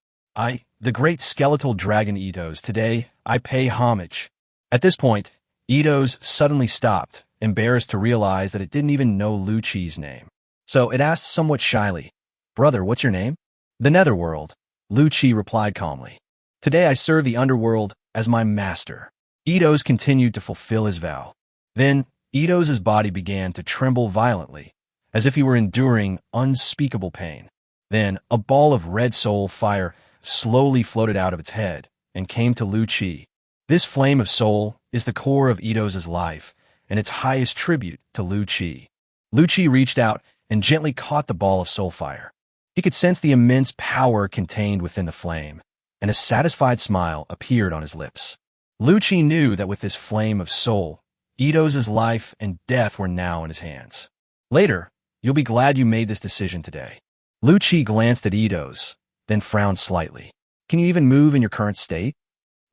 The great skeletal dragon Ito's, today I pay homage. At this point, Ito's suddenly stopped, embarrassed to realize that it didn't even know Lu Qi's name. So it asked somewhat shyly, "Brother, what's your name?" "The Netherworld," Lu Qi replied calmly. "Today I serve the underworld as my master." Ito's continued to fulfill his vow. Then Ito's body began to tremble violently, as if he were enduring unspeakable pain. Then a ball of red soul fire slowly floated out of its head and came to Lu Qi. This flame of soul is the core of Ito's life and its highest tribute to Lu Qi. Lu Qi reached out and gently caught the ball of soul fire. He could sense the immense power contained within the flame, and a satisfied smile appeared on his lips. Lu Qi knew that with this flame of soul, Ito's life and death were now in his hands. Later, you'll be glad you made this decision today. Lu Qi glanced at Ito's, then frowned slightly. Can you even move in your current state?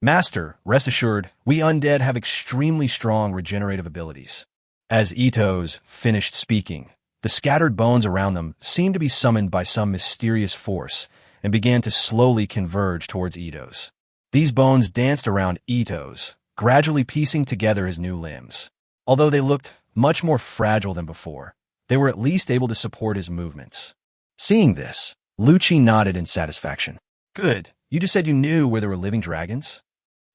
Master, rest assured, we undead have extremely strong regenerative abilities. As Ito's finished speaking, the scattered bones around them seemed to be summoned by some mysterious force and began to slowly converge towards Ito's. These bones danced around Ito's, gradually piecing together his new limbs. Although they looked much more fragile than before, they were at least able to support his movements. Seeing this, Lu Qi nodded in satisfaction. Good, you just said you knew where there were living dragons?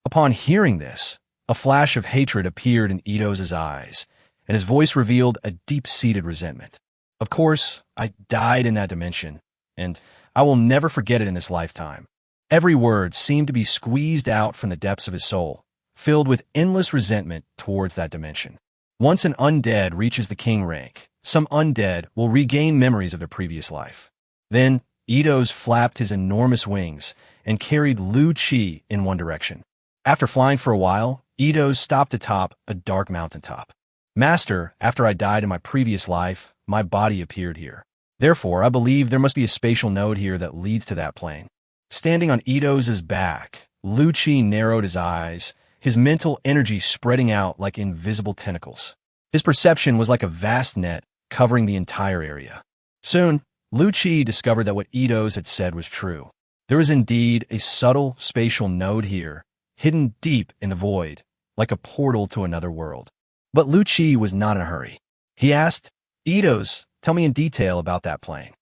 Upon hearing this, a flash of hatred appeared in Ito's eyes, and his voice revealed a deep-seated resentment. Of course, I died in that dimension, and I will never forget it in this lifetime. Every word seemed to be squeezed out from the depths of his soul, filled with endless resentment towards that dimension. Once an undead reaches the king rank, some undead will regain memories of their previous life. Then, Ito's flapped his enormous wings and carried Lu Qi in one direction. After flying for a while, Ito's stopped atop a dark mountaintop. Master, after I died in my previous life, my body appeared here. Therefore, I believe there must be a spatial node here that leads to that plane. Standing on Ito's back, Lu Qi narrowed his eyes, his mental energy spreading out like invisible tentacles. His perception was like a vast net covering the entire area. Soon, Lu Qi discovered that what Ito's had said was true. There was indeed a subtle spatial node here, hidden deep in the void, like a portal to another world. But Lu Qi was not in a hurry. He asked, "Ito's, tell me in detail about that plane."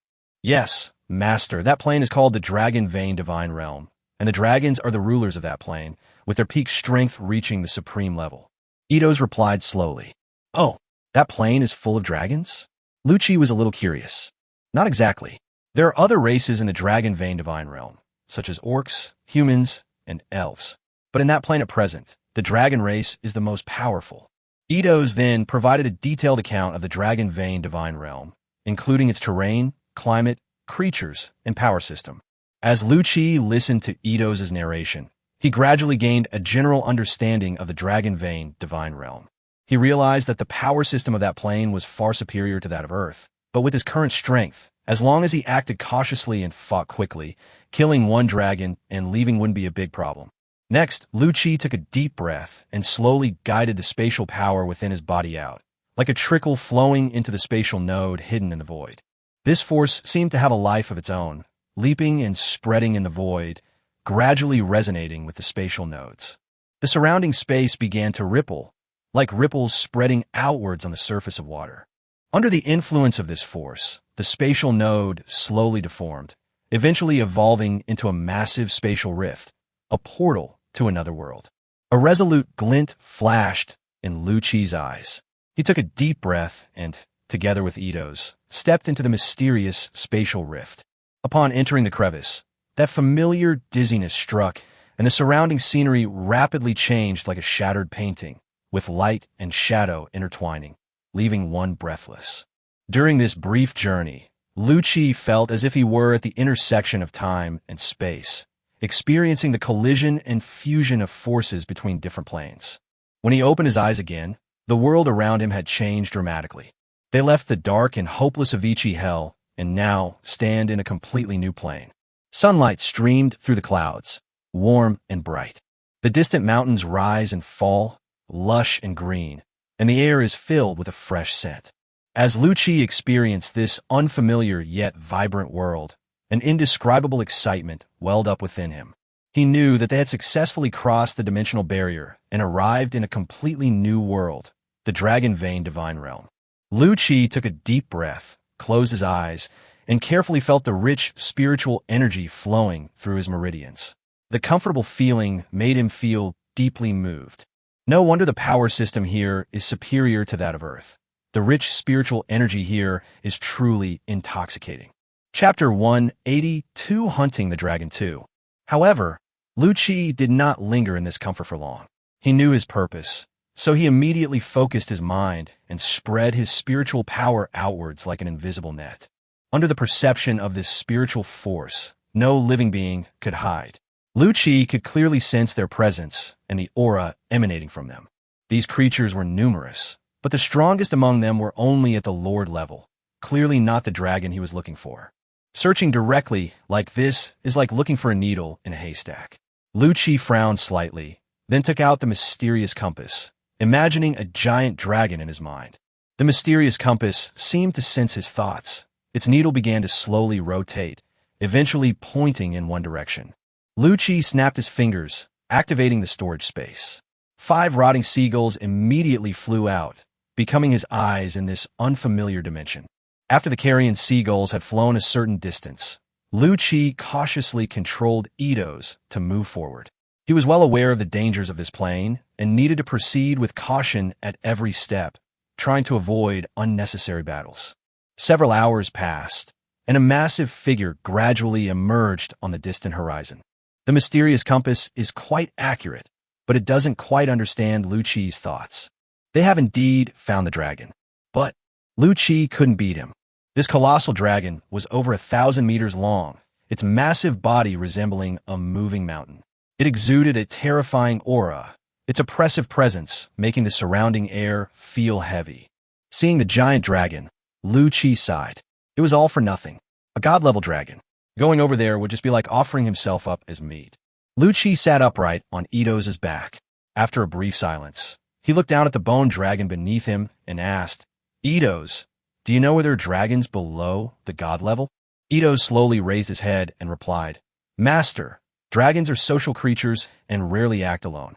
"Yes, Master, that plane is called the Dragon Vein Divine Realm, and the dragons are the rulers of that plane, with their peak strength reaching the supreme level." Ito's replied slowly. "Oh, that plane is full of dragons?" Lu Qi was a little curious. "Not exactly. There are other races in the Dragon Vein Divine Realm, such as orcs, humans, and elves. But in that planet present, the dragon race is the most powerful. Eidos then provided a detailed account of the Dragon Vein divine realm, including its terrain, climate, creatures, and power system. As Lu Qi listened to Eidos' narration, he gradually gained a general understanding of the Dragon Vein divine realm. He realized that the power system of that plane was far superior to that of Earth. But with his current strength, as long as he acted cautiously and fought quickly, killing one dragon and leaving wouldn't be a big problem. Next, Lu Qi took a deep breath and slowly guided the spatial power within his body out, like a trickle flowing into the spatial node hidden in the void. This force seemed to have a life of its own, leaping and spreading in the void, gradually resonating with the spatial nodes. The surrounding space began to ripple, like ripples spreading outwards on the surface of water. Under the influence of this force, the spatial node slowly deformed, eventually evolving into a massive spatial rift, a portal to another world. A resolute glint flashed in Lu Qi's eyes. He took a deep breath and, together with Eidos, stepped into the mysterious spatial rift. Upon entering the crevice, that familiar dizziness struck, and the surrounding scenery rapidly changed like a shattered painting, with light and shadow intertwining, leaving one breathless. During this brief journey, Lu Qi felt as if he were at the intersection of time and space, experiencing the collision and fusion of forces between different planes. When he opened his eyes again, the world around him had changed dramatically. They left the dark and hopeless Avicii hell and now stand in a completely new plane. Sunlight streamed through the clouds, warm and bright. The distant mountains rise and fall, lush and green, and the air is filled with a fresh scent. As Lu Qi experienced this unfamiliar yet vibrant world, an indescribable excitement welled up within him. He knew that they had successfully crossed the dimensional barrier and arrived in a completely new world, the Dragon Vein divine realm. Lu Qi took a deep breath, closed his eyes, and carefully felt the rich spiritual energy flowing through his meridians. The comfortable feeling made him feel deeply moved. No wonder the power system here is superior to that of Earth. The rich spiritual energy here is truly intoxicating. Chapter 182, Hunting the Dragon 2. However, Lu Qi did not linger in this comfort for long. He knew his purpose, so he immediately focused his mind and spread his spiritual power outwards like an invisible net. Under the perception of this spiritual force, no living being could hide. Lu Qi could clearly sense their presence and the aura emanating from them. These creatures were numerous, but the strongest among them were only at the Lord level, clearly not the dragon he was looking for. Searching directly like this is like looking for a needle in a haystack. Lu Qi frowned slightly, then took out the mysterious compass, imagining a giant dragon in his mind. The mysterious compass seemed to sense his thoughts. Its needle began to slowly rotate, eventually pointing in one direction. Lu Qi snapped his fingers, activating the storage space. 5 rotting seagulls immediately flew out, becoming his eyes in this unfamiliar dimension. After the carrion seagulls had flown a certain distance, Lu Qi cautiously controlled Eidos to move forward. He was well aware of the dangers of this plane and needed to proceed with caution at every step, trying to avoid unnecessary battles. Several hours passed, and a massive figure gradually emerged on the distant horizon. The mysterious compass is quite accurate, but it doesn't quite understand Lu Qi's thoughts. They have indeed found the dragon, but Lu Qi couldn't beat him. This colossal dragon was over 1,000 meters long, its massive body resembling a moving mountain. It exuded a terrifying aura, its oppressive presence making the surrounding air feel heavy. Seeing the giant dragon, Lu Qi sighed. It was all for nothing. A god-level dragon. Going over there would just be like offering himself up as meat. Lu Qi sat upright on Eidos' back. After a brief silence, he looked down at the bone dragon beneath him and asked, "Eidos, do you know where there are dragons below the god level?" Eidos slowly raised his head and replied, "Master, dragons are social creatures and rarely act alone."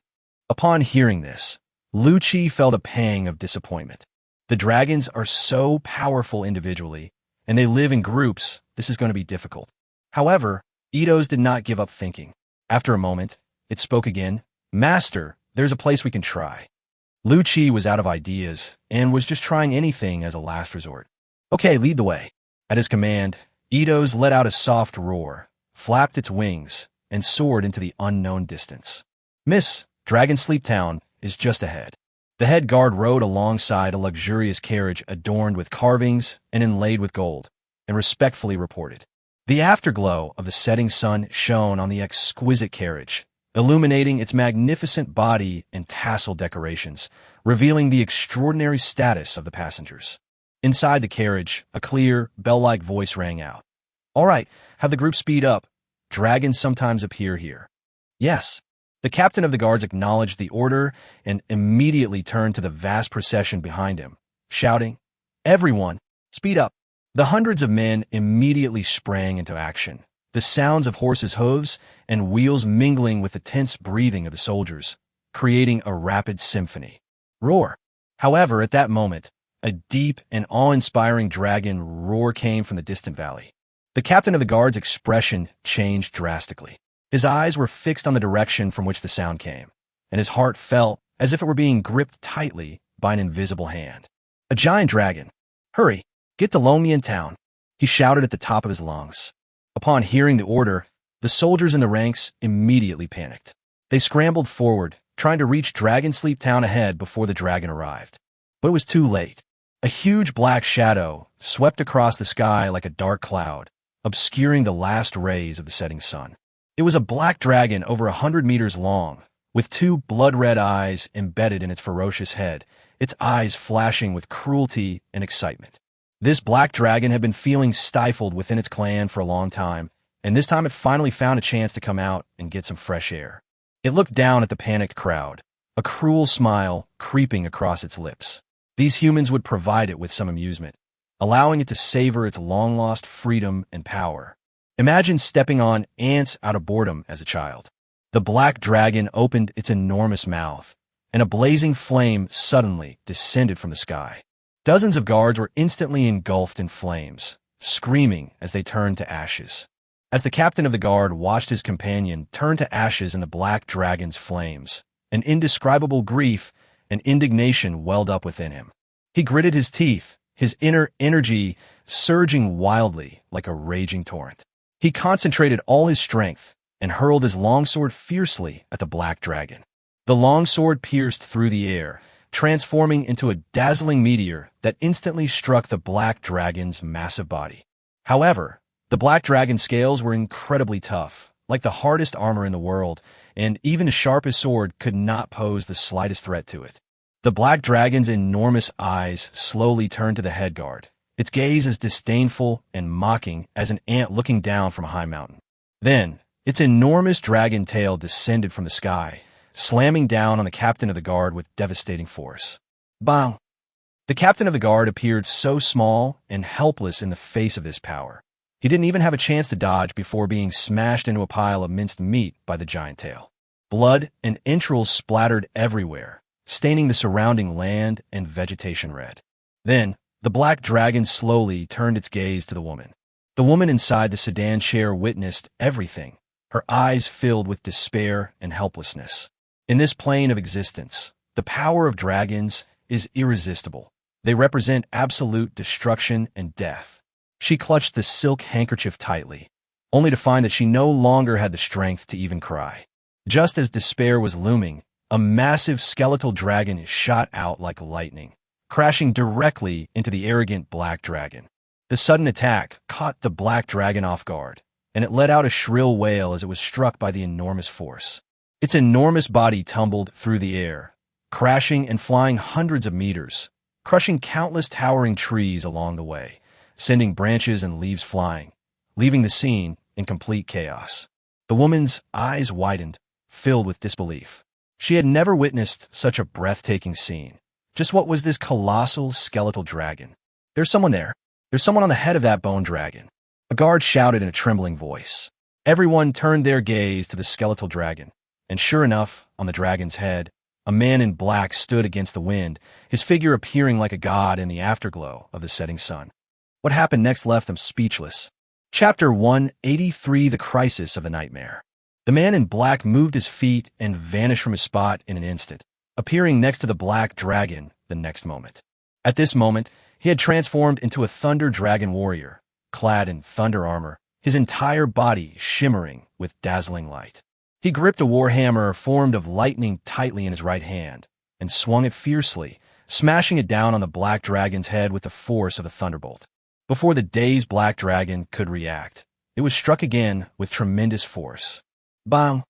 Upon hearing this, Lu Qi felt a pang of disappointment. The dragons are so powerful individually, and they live in groups. This is going to be difficult. However, Eidos did not give up thinking. After a moment, it spoke again. "Master, there's a place we can try." Lu Qi was out of ideas and was just trying anything as a last resort. "Okay, lead the way." At his command, Eidos let out a soft roar, flapped its wings, and soared into the unknown distance. Miss, Dragon Sleep Town is just ahead. The head guard rode alongside a luxurious carriage adorned with carvings and inlaid with gold, and respectfully reported. The afterglow of the setting sun shone on the exquisite carriage, illuminating its magnificent body and tassel decorations, revealing the extraordinary status of the passengers. Inside the carriage, a clear, bell-like voice rang out. "All right, have the group speed up. Dragons sometimes appear here." "Yes." The captain of the guards acknowledged the order and immediately turned to the vast procession behind him, shouting, "Everyone, speed up." The hundreds of men immediately sprang into action, the sounds of horses' hooves and wheels mingling with the tense breathing of the soldiers, creating a rapid symphony. Roar! However, at that moment, a deep and awe-inspiring dragon roar came from the distant valley. The captain of the guard's expression changed drastically. His eyes were fixed on the direction from which the sound came, and his heart felt as if it were being gripped tightly by an invisible hand. "A giant dragon! Hurry, get to Longmian town!" he shouted at the top of his lungs. Upon hearing the order, the soldiers in the ranks immediately panicked. They scrambled forward, trying to reach Dragon Sleep Town ahead before the dragon arrived. But it was too late. A huge black shadow swept across the sky like a dark cloud, obscuring the last rays of the setting sun. It was a black dragon over 100 meters long, with two blood-red eyes embedded in its ferocious head, its eyes flashing with cruelty and excitement. This black dragon had been feeling stifled within its clan for a long time, and this time it finally found a chance to come out and get some fresh air. It looked down at the panicked crowd, a cruel smile creeping across its lips. These humans would provide it with some amusement, allowing it to savor its long-lost freedom and power. Imagine stepping on ants out of boredom as a child. The black dragon opened its enormous mouth, and a blazing flame suddenly descended from the sky. Dozens of guards were instantly engulfed in flames, screaming as they turned to ashes. As the captain of the guard watched his companion turn to ashes in the black dragon's flames, an indescribable grief and indignation welled up within him. He gritted his teeth, his inner energy surging wildly like a raging torrent. He concentrated all his strength and hurled his longsword fiercely at the black dragon. The longsword pierced through the air, transforming into a dazzling meteor that instantly struck the black dragon's massive body. However, the black dragon's scales were incredibly tough, like the hardest armor in the world, and even the sharpest sword could not pose the slightest threat to it. The black dragon's enormous eyes slowly turned to the head guard, its gaze as disdainful and mocking as an ant looking down from a high mountain. Then, its enormous dragon tail descended from the sky, slamming down on the captain of the guard with devastating force. Bang! The captain of the guard appeared so small and helpless in the face of this power. He didn't even have a chance to dodge before being smashed into a pile of minced meat by the giant tail. Blood and entrails splattered everywhere, staining the surrounding land and vegetation red. Then, the black dragon slowly turned its gaze to the woman. The woman inside the sedan chair witnessed everything, her eyes filled with despair and helplessness. In this plane of existence, the power of dragons is irresistible. They represent absolute destruction and death. She clutched the silk handkerchief tightly, only to find that she no longer had the strength to even cry. Just as despair was looming, a massive skeletal dragon shot out like lightning, crashing directly into the arrogant black dragon. The sudden attack caught the black dragon off guard, and it let out a shrill wail as it was struck by the enormous force. Its enormous body tumbled through the air, crashing and flying hundreds of meters, crushing countless towering trees along the way, sending branches and leaves flying, leaving the scene in complete chaos. The woman's eyes widened, filled with disbelief. She had never witnessed such a breathtaking scene. Just what was this colossal skeletal dragon? There's someone there. There's someone on the head of that bone dragon. A guard shouted in a trembling voice. Everyone turned their gaze to the skeletal dragon, and sure enough, on the dragon's head, a man in black stood against the wind, his figure appearing like a god in the afterglow of the setting sun. What happened next left them speechless. Chapter 183: The Crisis of the Nightmare. The man in black moved his feet and vanished from his spot in an instant, appearing next to the black dragon the next moment. At this moment, he had transformed into a thunder dragon warrior, clad in thunder armor, his entire body shimmering with dazzling light. He gripped a warhammer formed of lightning tightly in his right hand and swung it fiercely, smashing it down on the black dragon's head with the force of a thunderbolt. Before the dazed black dragon could react, it was struck again with tremendous force. Bang!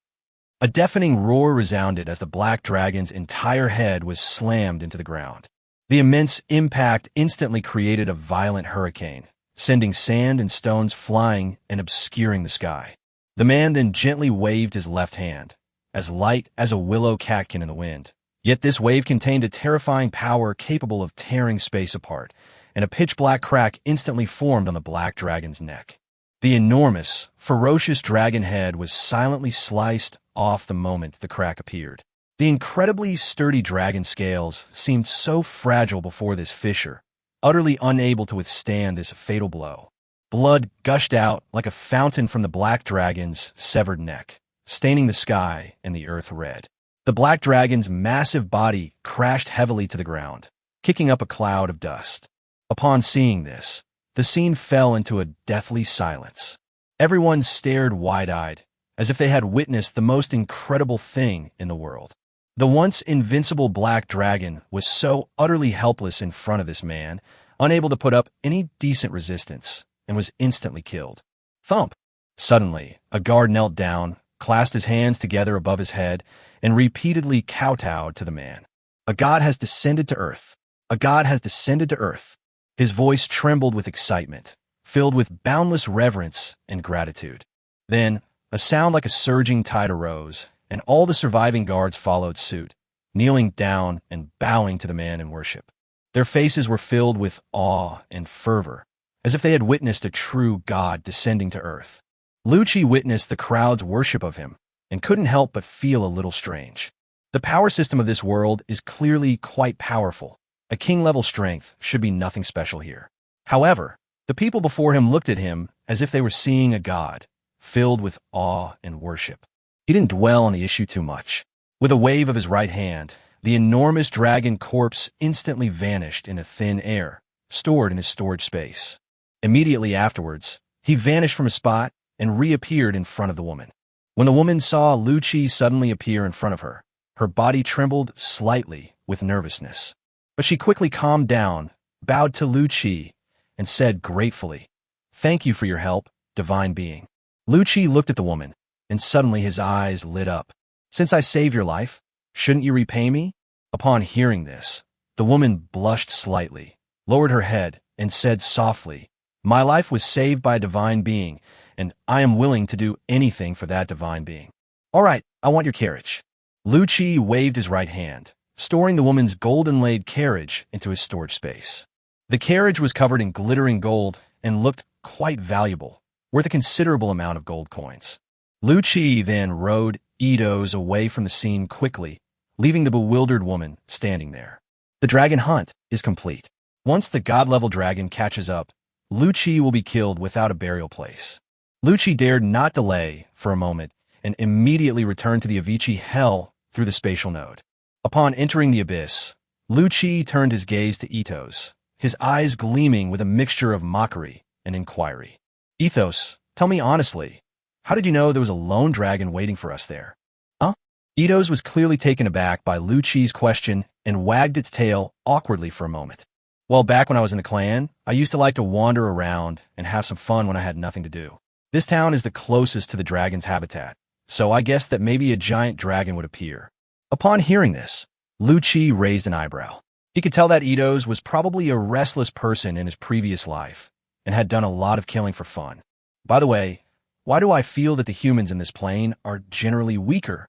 A deafening roar resounded as the black dragon's entire head was slammed into the ground. The immense impact instantly created a violent hurricane, sending sand and stones flying and obscuring the sky. The man then gently waved his left hand, as light as a willow catkin in the wind. Yet this wave contained a terrifying power capable of tearing space apart, and a pitch-black crack instantly formed on the black dragon's neck. The enormous, ferocious dragon head was silently sliced off the moment the crack appeared. The incredibly sturdy dragon scales seemed so fragile before this fissure, utterly unable to withstand this fatal blow. Blood gushed out like a fountain from the black dragon's severed neck, staining the sky and the earth red. The black dragon's massive body crashed heavily to the ground, kicking up a cloud of dust. Upon seeing this, the scene fell into a deathly silence. Everyone stared wide-eyed, as if they had witnessed the most incredible thing in the world. The once invincible black dragon was so utterly helpless in front of this man, unable to put up any decent resistance, and was instantly killed. Thump! Suddenly, a guard knelt down, clasped his hands together above his head, and repeatedly kowtowed to the man. A god has descended to earth. A god has descended to earth. His voice trembled with excitement, filled with boundless reverence and gratitude. Then, a sound like a surging tide arose, and all the surviving guards followed suit, kneeling down and bowing to the man in worship. Their faces were filled with awe and fervor, as if they had witnessed a true god descending to earth. Lucci witnessed the crowd's worship of him, and couldn't help but feel a little strange. The power system of this world is clearly quite powerful. A king-level strength should be nothing special here. However, the people before him looked at him as if they were seeing a god, filled with awe and worship. He didn't dwell on the issue too much. With a wave of his right hand, the enormous dragon corpse instantly vanished into thin air, stored in his storage space. Immediately afterwards, he vanished from a spot and reappeared in front of the woman. When the woman saw Lucci suddenly appear in front of her, her body trembled slightly with nervousness. But she quickly calmed down, bowed to Lucci, and said gratefully, "Thank you for your help, divine being." Lucci looked at the woman, and suddenly his eyes lit up. "Since I saved your life, shouldn't you repay me?" Upon hearing this, the woman blushed slightly, lowered her head, and said softly, "My life was saved by a divine being, and I am willing to do anything for that divine being. All right, I want your carriage." Lucci waved his right hand, storing the woman's gold-inlaid carriage into his storage space. The carriage was covered in glittering gold and looked quite valuable, worth a considerable amount of gold coins. Lucci then rode Eidos away from the scene quickly, leaving the bewildered woman standing there. The dragon hunt is complete. Once the god-level dragon catches up, Lucci will be killed without a burial place. Lucci dared not delay for a moment and immediately returned to the Avicii hell through the spatial node. Upon entering the abyss, Lucci turned his gaze to Ethos, his eyes gleaming with a mixture of mockery and inquiry. "Ethos, tell me honestly, how did you know there was a lone dragon waiting for us there?" Huh? Ethos was clearly taken aback by Lucci's question and wagged its tail awkwardly for a moment. "Well, back when I was in the clan, I used to like to wander around and have some fun when I had nothing to do. This town is the closest to the dragon's habitat, so I guessed that maybe a giant dragon would appear." Upon hearing this, Lucci raised an eyebrow. He could tell that Eidos was probably a restless person in his previous life and had done a lot of killing for fun. By the way, why do I feel that the humans in this plane are generally weaker?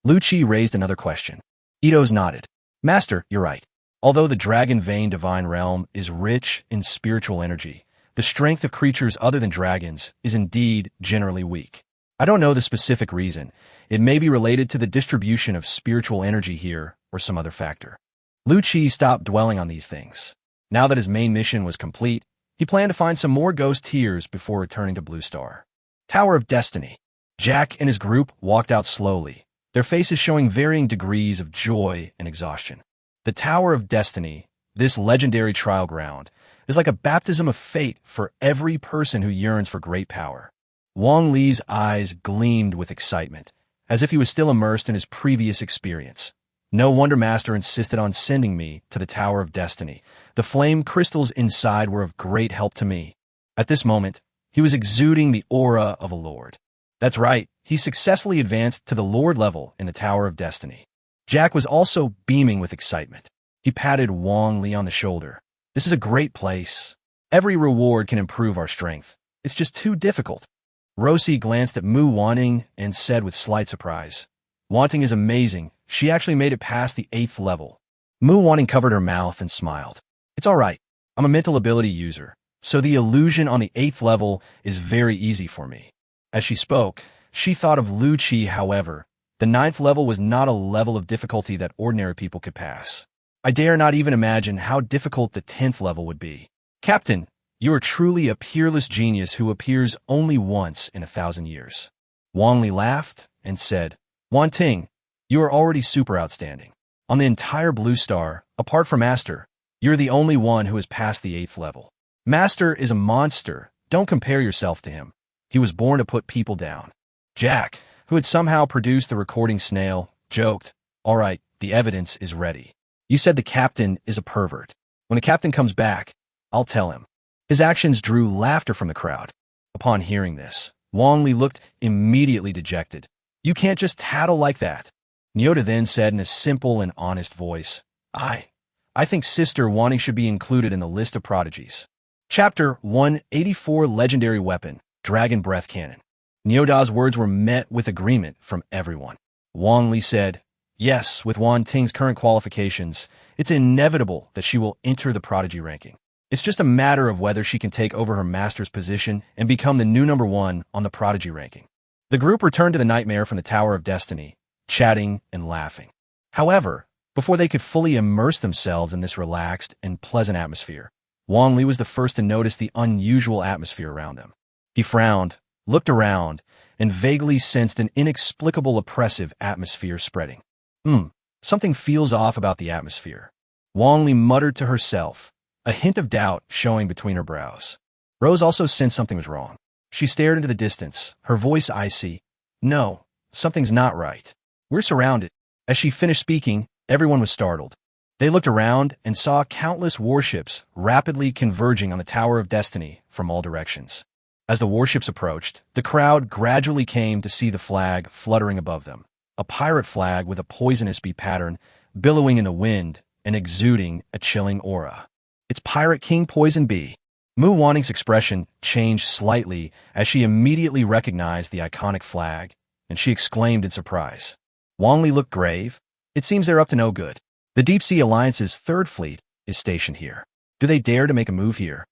Lucci raised another question. Eidos nodded. "Master, you're right. Although the dragon vein divine realm is rich in spiritual energy, the strength of creatures other than dragons is indeed generally weak. I don't know the specific reason. It may be related to the distribution of spiritual energy here or some other factor." Lucci stopped dwelling on these things. Now that his main mission was complete, he planned to find some more ghost tears before returning to Blue Star. Tower of Destiny. Jack and his group walked out slowly, their faces showing varying degrees of joy and exhaustion. The Tower of Destiny, this legendary trial ground, is like a baptism of fate for every person who yearns for great power. Wang Li's eyes gleamed with excitement as if he was still immersed in his previous experience. No wonder Master insisted on sending me to the Tower of Destiny. The flame crystals inside were of great help to me. At this moment, he was exuding the aura of a lord. That's right, he successfully advanced to the lord level in the Tower of Destiny. Jack was also beaming with excitement. He patted Wang Li on the shoulder. This is a great place. Every reward can improve our strength. It's just too difficult. Rosie glanced at Mu Wanting and said with slight surprise, Wanting is amazing. She actually made it past the 8th level. Mu Wanting covered her mouth and smiled. It's all right. I'm a mental ability user, so the illusion on the 8th level is very easy for me. As she spoke, she thought of Lu Qi, however. The 9th level was not a level of difficulty that ordinary people could pass. I dare not even imagine how difficult the 10th level would be. Captain, you are truly a peerless genius who appears only once in 1,000 years. Wang Li laughed and said, Wanting, you are already super outstanding. On the entire Blue Star, apart from Master, you're the only one who has passed the 8th level. Master is a monster. Don't compare yourself to him. He was born to put people down. Jack, who had somehow produced the recording snail, joked, All right, the evidence is ready. You said the captain is a pervert. When the captain comes back, I'll tell him. His actions drew laughter from the crowd. Upon hearing this, Wang Li looked immediately dejected. You can't just tattle like that. Nyota then said in a simple and honest voice, I think Sister Wanting should be included in the list of prodigies. Chapter 184 Legendary Weapon, Dragon Breath Cannon. Nyoda's words were met with agreement from everyone. Wang Li said, Yes, with Wanting's current qualifications, it's inevitable that she will enter the prodigy ranking. It's just a matter of whether she can take over her master's position and become the new number 1 on the prodigy ranking. The group returned to the nightmare from the Tower of Destiny, chatting and laughing. However, before they could fully immerse themselves in this relaxed and pleasant atmosphere, Wang Li was the first to notice the unusual atmosphere around them. He frowned, looked around, and vaguely sensed an inexplicable oppressive atmosphere spreading. Something feels off about the atmosphere. Wang Li muttered to herself, a hint of doubt showing between her brows. Rose also sensed something was wrong. She stared into the distance, her voice icy. No, something's not right. We're surrounded. As she finished speaking, everyone was startled. They looked around and saw countless warships rapidly converging on the Tower of Destiny from all directions. As the warships approached, the crowd gradually came to see the flag fluttering above them, a pirate flag with a poisonous bee pattern billowing in the wind and exuding a chilling aura. It's Pirate King Poison Bee. Mu Wanting's expression changed slightly as she immediately recognized the iconic flag, and she exclaimed in surprise. Wang Li looked grave. It seems they're up to no good. The Deep Sea Alliance's 3rd Fleet is stationed here. Do they dare to make a move here?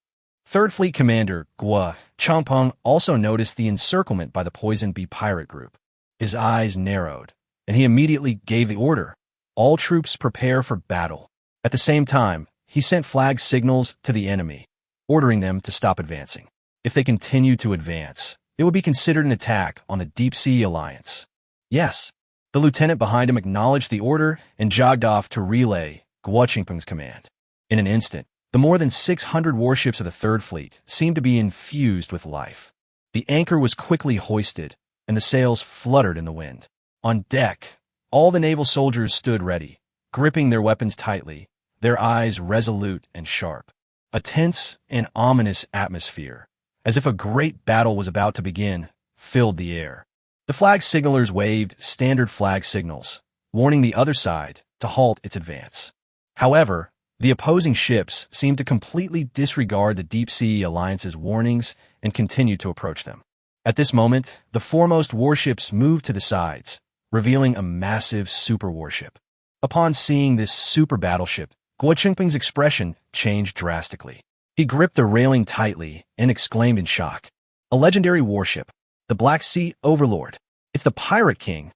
3rd Fleet Commander Guo Changpeng also noticed the encirclement by the Poison Bee pirate group. His eyes narrowed, and he immediately gave the order. All troops prepare for battle. At the same time, he sent flag signals to the enemy, ordering them to stop advancing. If they continue to advance, it would be considered an attack on the Deep Sea Alliance. Yes, the lieutenant behind him acknowledged the order and jogged off to relay Guo Changpeng's command. In an instant, the more than 600 warships of the 3rd Fleet seemed to be infused with life. The anchor was quickly hoisted, and the sails fluttered in the wind. On deck, all the naval soldiers stood ready, gripping their weapons tightly, their eyes resolute and sharp. A tense and ominous atmosphere, as if a great battle was about to begin, filled the air. The flag signalers waved standard flag signals, warning the other side to halt its advance. However, the opposing ships seemed to completely disregard the Deep Sea Alliance's warnings and continued to approach them. At this moment, the foremost warships moved to the sides, revealing a massive super warship. Upon seeing this super battleship, Guo Changpeng's expression changed drastically. He gripped the railing tightly and exclaimed in shock. A legendary warship, the Black Sea Overlord. It's the Pirate King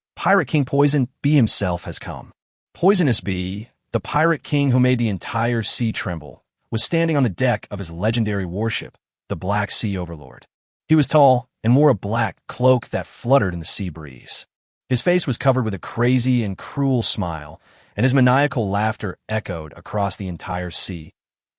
Poison Bee himself has come. Poisonous Bee, the Pirate King who made the entire sea tremble, was standing on the deck of his legendary warship, the Black Sea Overlord. He was tall and wore a black cloak that fluttered in the sea breeze. His face was covered with a crazy and cruel smile, and his maniacal laughter echoed across the entire sea.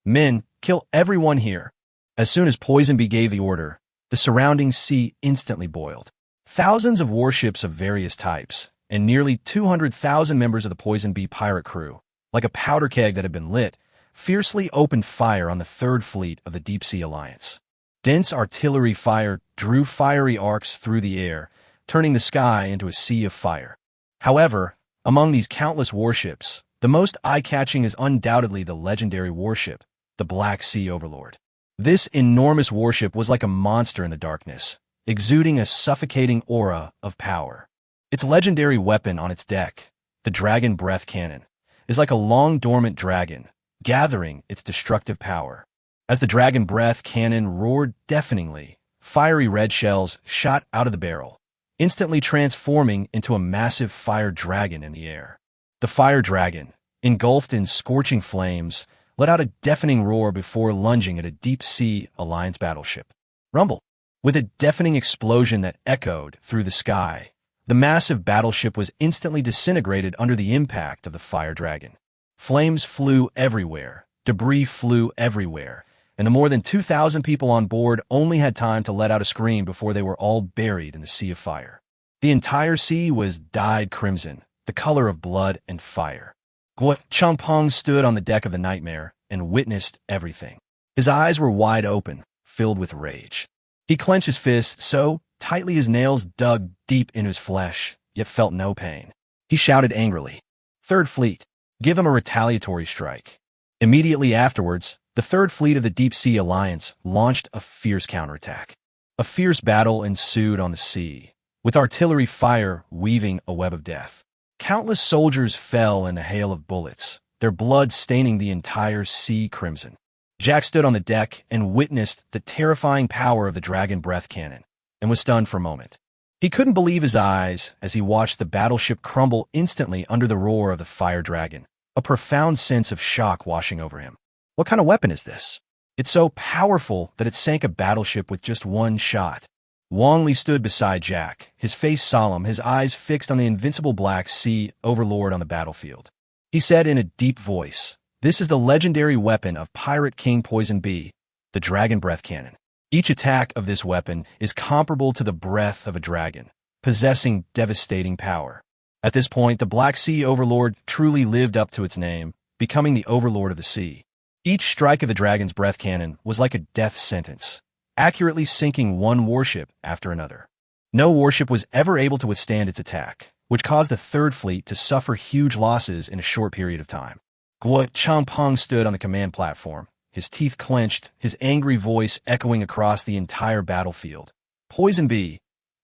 Men, kill everyone here. As soon as Poison Bee gave the order, the surrounding sea instantly boiled. Thousands of warships of various types, and nearly 200,000 members of the Poison Bee pirate crew, like a powder keg that had been lit, fiercely opened fire on the Third Fleet of the Deep Sea Alliance. Dense artillery fire drew fiery arcs through the air, turning the sky into a sea of fire. However, among these countless warships, the most eye-catching is undoubtedly the legendary warship, the Black Sea Overlord. This enormous warship was like a monster in the darkness, exuding a suffocating aura of power. Its legendary weapon on its deck, the Dragon Breath Cannon, is like a long dormant dragon, gathering its destructive power. As the Dragon Breath Cannon roared deafeningly, fiery red shells shot out of the barrel, instantly transforming into a massive fire dragon in the air. The fire dragon, engulfed in scorching flames, let out a deafening roar before lunging at a deep-sea Alliance battleship. Rumble! With a deafening explosion that echoed through the sky, the massive battleship was instantly disintegrated under the impact of the fire dragon. Flames flew everywhere, debris flew everywhere, and the more than 2,000 people on board only had time to let out a scream before they were all buried in the sea of fire. The entire sea was dyed crimson, the color of blood and fire. Guo Changpeng stood on the deck of the Nightmare and witnessed everything. His eyes were wide open, filled with rage. He clenched his fists so tightly his nails dug deep into his flesh, yet felt no pain. He shouted angrily, "Third Fleet, give him a retaliatory strike." Immediately afterwards, the Third Fleet of the Deep Sea Alliance launched a fierce counterattack. A fierce battle ensued on the sea, with artillery fire weaving a web of death. Countless soldiers fell in a hail of bullets, their blood staining the entire sea crimson. Jack stood on the deck and witnessed the terrifying power of the Dragon Breath Cannon, and was stunned for a moment. He couldn't believe his eyes as he watched the battleship crumble instantly under the roar of the fire dragon, a profound sense of shock washing over him. What kind of weapon is this? It's so powerful that it sank a battleship with just one shot. Wang Li stood beside Jack, his face solemn, his eyes fixed on the invincible Black Sea Overlord on the battlefield. He said in a deep voice, "This is the legendary weapon of Pirate King Poison Bee, the Dragon Breath Cannon. Each attack of this weapon is comparable to the breath of a dragon, possessing devastating power." At this point, the Black Sea Overlord truly lived up to its name, becoming the Overlord of the Sea. Each strike of the Dragon's Breath Cannon was like a death sentence, accurately sinking one warship after another. No warship was ever able to withstand its attack, which caused the Third Fleet to suffer huge losses in a short period of time. Guo Changpeng stood on the command platform, his teeth clenched, his angry voice echoing across the entire battlefield. "Poison Bee,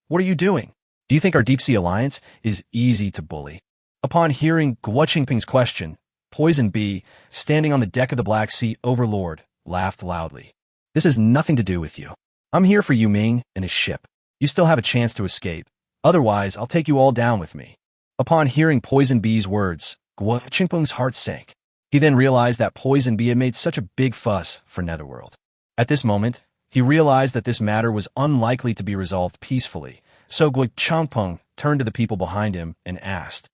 what are you doing? Do you think our Deep Sea Alliance is easy to bully?" Upon hearing Guo Changpeng's question, Poison Bee, standing on the deck of the Black Sea Overlord, laughed loudly. "This has nothing to do with you. I'm here for Yu Ming and his ship. You still have a chance to escape. Otherwise, I'll take you all down with me." Upon hearing Poison Bee's words, Guo Changpeng's heart sank. He then realized that Poison Bee had made such a big fuss for Netherworld. At this moment, he realized that this matter was unlikely to be resolved peacefully, so Guo Changpeng turned to the people behind him and asked,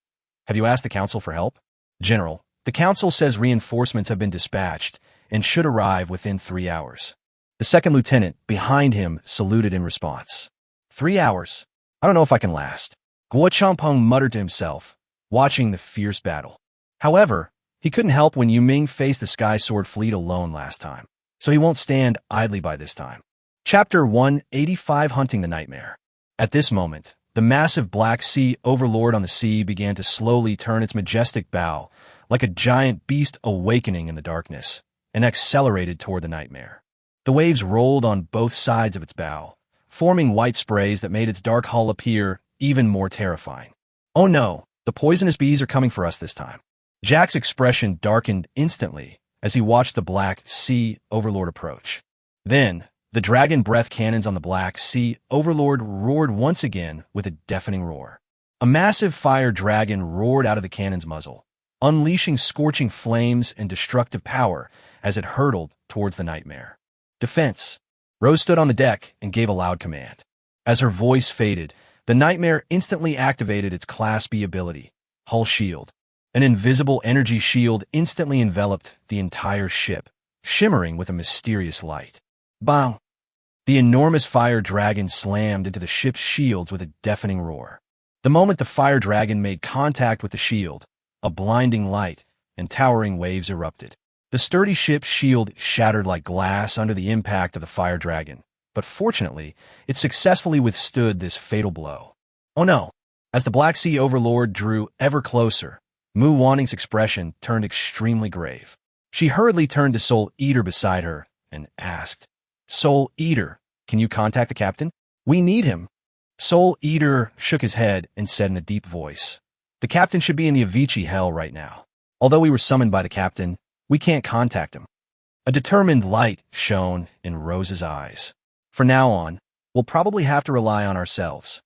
"Have you asked the Council for help?" "General, the Council says reinforcements have been dispatched and should arrive within 3 hours." The second lieutenant behind him saluted in response. 3 hours? I don't know if I can last." Guo Changpeng muttered to himself, watching the fierce battle. However, he couldn't help when Yu Ming faced the Sky Sword fleet alone last time, so he won't stand idly by this time. Chapter 185, Hunting the Nightmare. At this moment, the massive Black Sea Overlord on the sea began to slowly turn its majestic bow, like a giant beast awakening in the darkness, and accelerated toward the Nightmare. The waves rolled on both sides of its bow, forming white sprays that made its dark hull appear even more terrifying. "Oh no, the poisonous bees are coming for us this time." Jack's expression darkened instantly as he watched the Black Sea Overlord approach. Then, the Dragon Breath Cannons on the Black Sea Overlord roared once again with a deafening roar. A massive fire dragon roared out of the cannon's muzzle, unleashing scorching flames and destructive power as it hurtled towards the Nightmare. "Defense!" Rose stood on the deck and gave a loud command. As her voice faded, the Nightmare instantly activated its Class B ability, Hull Shield. An invisible energy shield instantly enveloped the entire ship, shimmering with a mysterious light. Bang! The enormous fire dragon slammed into the ship's shields with a deafening roar. The moment the fire dragon made contact with the shield, a blinding light and towering waves erupted. The sturdy ship's shield shattered like glass under the impact of the fire dragon, but fortunately, it successfully withstood this fatal blow. Oh no! As the Black Sea Overlord drew ever closer, Mu Wanning's expression turned extremely grave. She hurriedly turned to Soul Eater beside her and asked, "Soul Eater, can you contact the captain? We need him." Soul Eater shook his head and said in a deep voice, "The captain should be in the Avicii hell right now. Although we were summoned by the captain, we can't contact him." A determined light shone in Rose's eyes. "From now on, we'll probably have to rely on ourselves.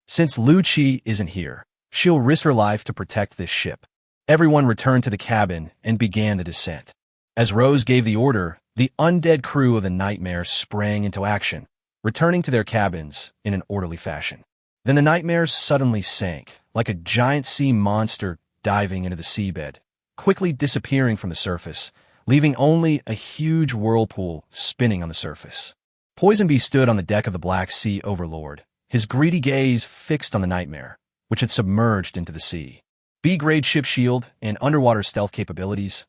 Since Lu Chi isn't here, she'll risk her life to protect this ship." Everyone returned to the cabin and began the descent. As Rose gave the order, the undead crew of the Nightmare sprang into action, returning to their cabins in an orderly fashion. Then the Nightmare suddenly sank, like a giant sea monster diving into the seabed, quickly disappearing from the surface, leaving only a huge whirlpool spinning on the surface. Poison Bee stood on the deck of the Black Sea Overlord, his greedy gaze fixed on the Nightmare, which had submerged into the sea. B-grade ship shield and underwater stealth capabilities.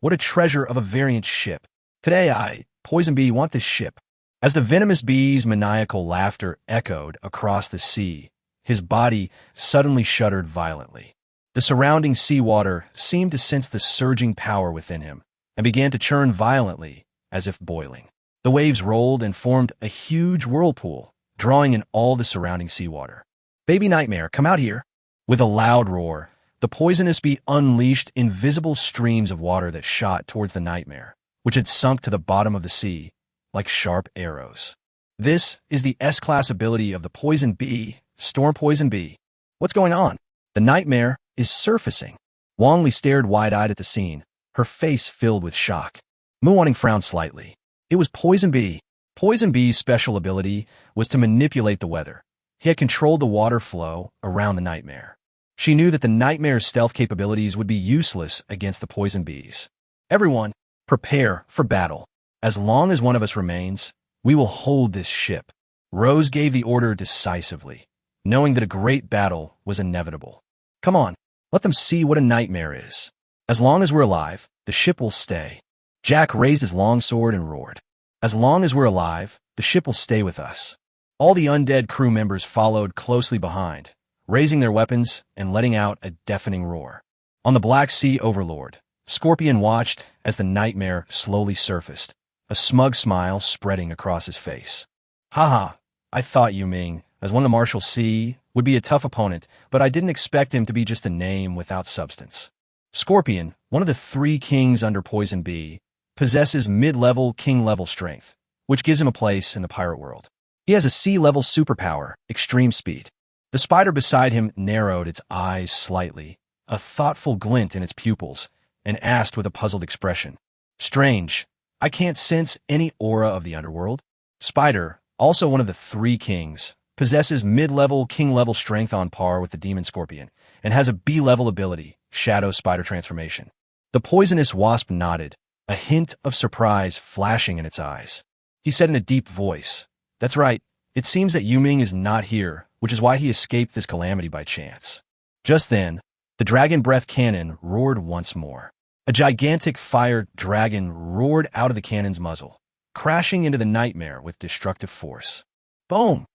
What a treasure of a variant ship. Today I, Poison Bee, want this ship. As the venomous bee's maniacal laughter echoed across the sea, his body suddenly shuddered violently. The surrounding seawater seemed to sense the surging power within him and began to churn violently, as if boiling. The waves rolled and formed a huge whirlpool, drawing in all the surrounding seawater. "Baby Nightmare, come out here!" With a loud roar, the poisonous bee unleashed invisible streams of water that shot towards the Nightmare, which had sunk to the bottom of the sea like sharp arrows. This is the S-class ability of the Poison Bee, Storm Poison Bee. What's going on? The Nightmare is surfacing. Wang Li stared wide-eyed at the scene, her face filled with shock. Mu Wanning frowned slightly. It was Poison Bee. Poison Bee's special ability was to manipulate the weather. He had controlled the water flow around the Nightmare. She knew that the Nightmare's stealth capabilities would be useless against the Poison Bees. "Everyone, prepare for battle. As long as one of us remains, we will hold this ship." Rose gave the order decisively, knowing that a great battle was inevitable. "Come on, let them see what a Nightmare is. As long as we're alive, the ship will stay." Jack raised his longsword and roared. "As long as we're alive, the ship will stay with us." All the undead crew members followed closely behind, raising their weapons and letting out a deafening roar. On the Black Sea Overlord, Scorpion watched as the Nightmare slowly surfaced, a smug smile spreading across his face. "Haha, I thought Yu Ming, as one of the Martial Sea, would be a tough opponent, but I didn't expect him to be just a name without substance." Scorpion, one of the 3 kings under Poison Bee, possesses mid-level king-level strength, which gives him a place in the pirate world. He has a sea-level superpower, extreme speed. The spider beside him narrowed its eyes slightly, a thoughtful glint in its pupils, and asked with a puzzled expression, "Strange, I can't sense any aura of the underworld." Spider, also one of the 3 kings, possesses mid-level king-level strength on par with the demon Scorpion, and has a B-level ability, Shadow Spider Transformation. The poisonous wasp nodded, a hint of surprise flashing in its eyes. He said in a deep voice, "That's right, it seems that Yu Ming is not here, which is why he escaped this calamity by chance." Just then, the dragon breath cannon roared once more. A gigantic fire dragon roared out of the cannon's muzzle, crashing into the Nightmare with destructive force. Boom!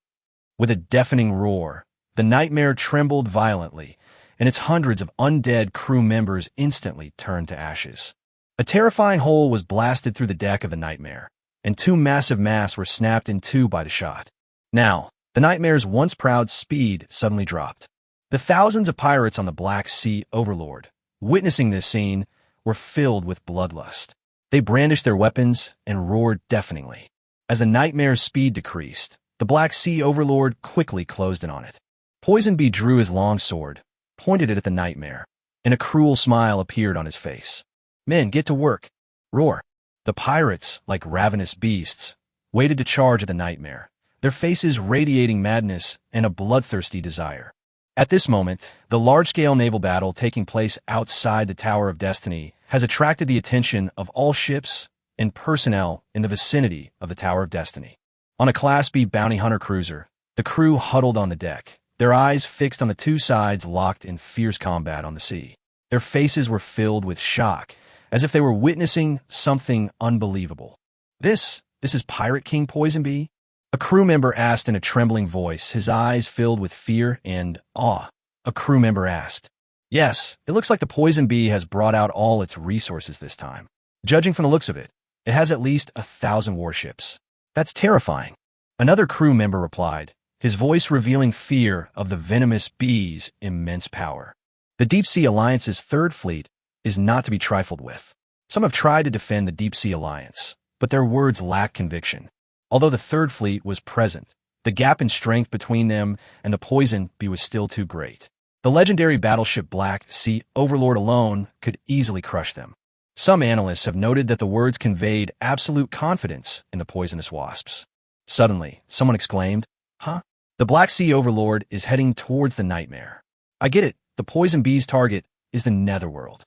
With a deafening roar, the Nightmare trembled violently, and its hundreds of undead crew members instantly turned to ashes. A terrifying hole was blasted through the deck of the Nightmare, and 2 massive masts were snapped in 2 by the shot. Now, the Nightmare's once proud speed suddenly dropped. The thousands of pirates on the Black Sea Overlord, witnessing this scene, were filled with bloodlust. They brandished their weapons and roared deafeningly. As the Nightmare's speed decreased, the Black Sea Overlord quickly closed in on it. Poison Bee drew his longsword, pointed it at the Nightmare, and a cruel smile appeared on his face. "Men, get to work. Roar." The pirates, like ravenous beasts, waited to charge at the Nightmare, their faces radiating madness and a bloodthirsty desire. At this moment, the large-scale naval battle taking place outside the Tower of Destiny has attracted the attention of all ships and personnel in the vicinity of the Tower of Destiny. On a Class B bounty hunter cruiser, the crew huddled on the deck, their eyes fixed on the two sides locked in fierce combat on the sea. Their faces were filled with shock, as if they were witnessing something unbelievable. This is Pirate King Poisonbee? A crew member asked in a trembling voice, his eyes filled with fear and awe. A crew member asked, "Yes, it looks like the Poisonbee has brought out all its resources this time. Judging from the looks of it, it has at least 1,000 warships. That's terrifying." Another crew member replied, his voice revealing fear of the venomous bee's immense power. The Deep Sea Alliance's third fleet is not to be trifled with. Some have tried to defend the Deep Sea Alliance, but their words lack conviction. Although the third fleet was present, the gap in strength between them and the Poison Bee was still too great. The legendary battleship Black Sea Overlord alone could easily crush them. Some analysts have noted that the words conveyed absolute confidence in the poisonous wasps. Suddenly, someone exclaimed, "Huh? The Black Sea Overlord is heading towards the nightmare. I get it. The Poison Bee's target is the Netherworld."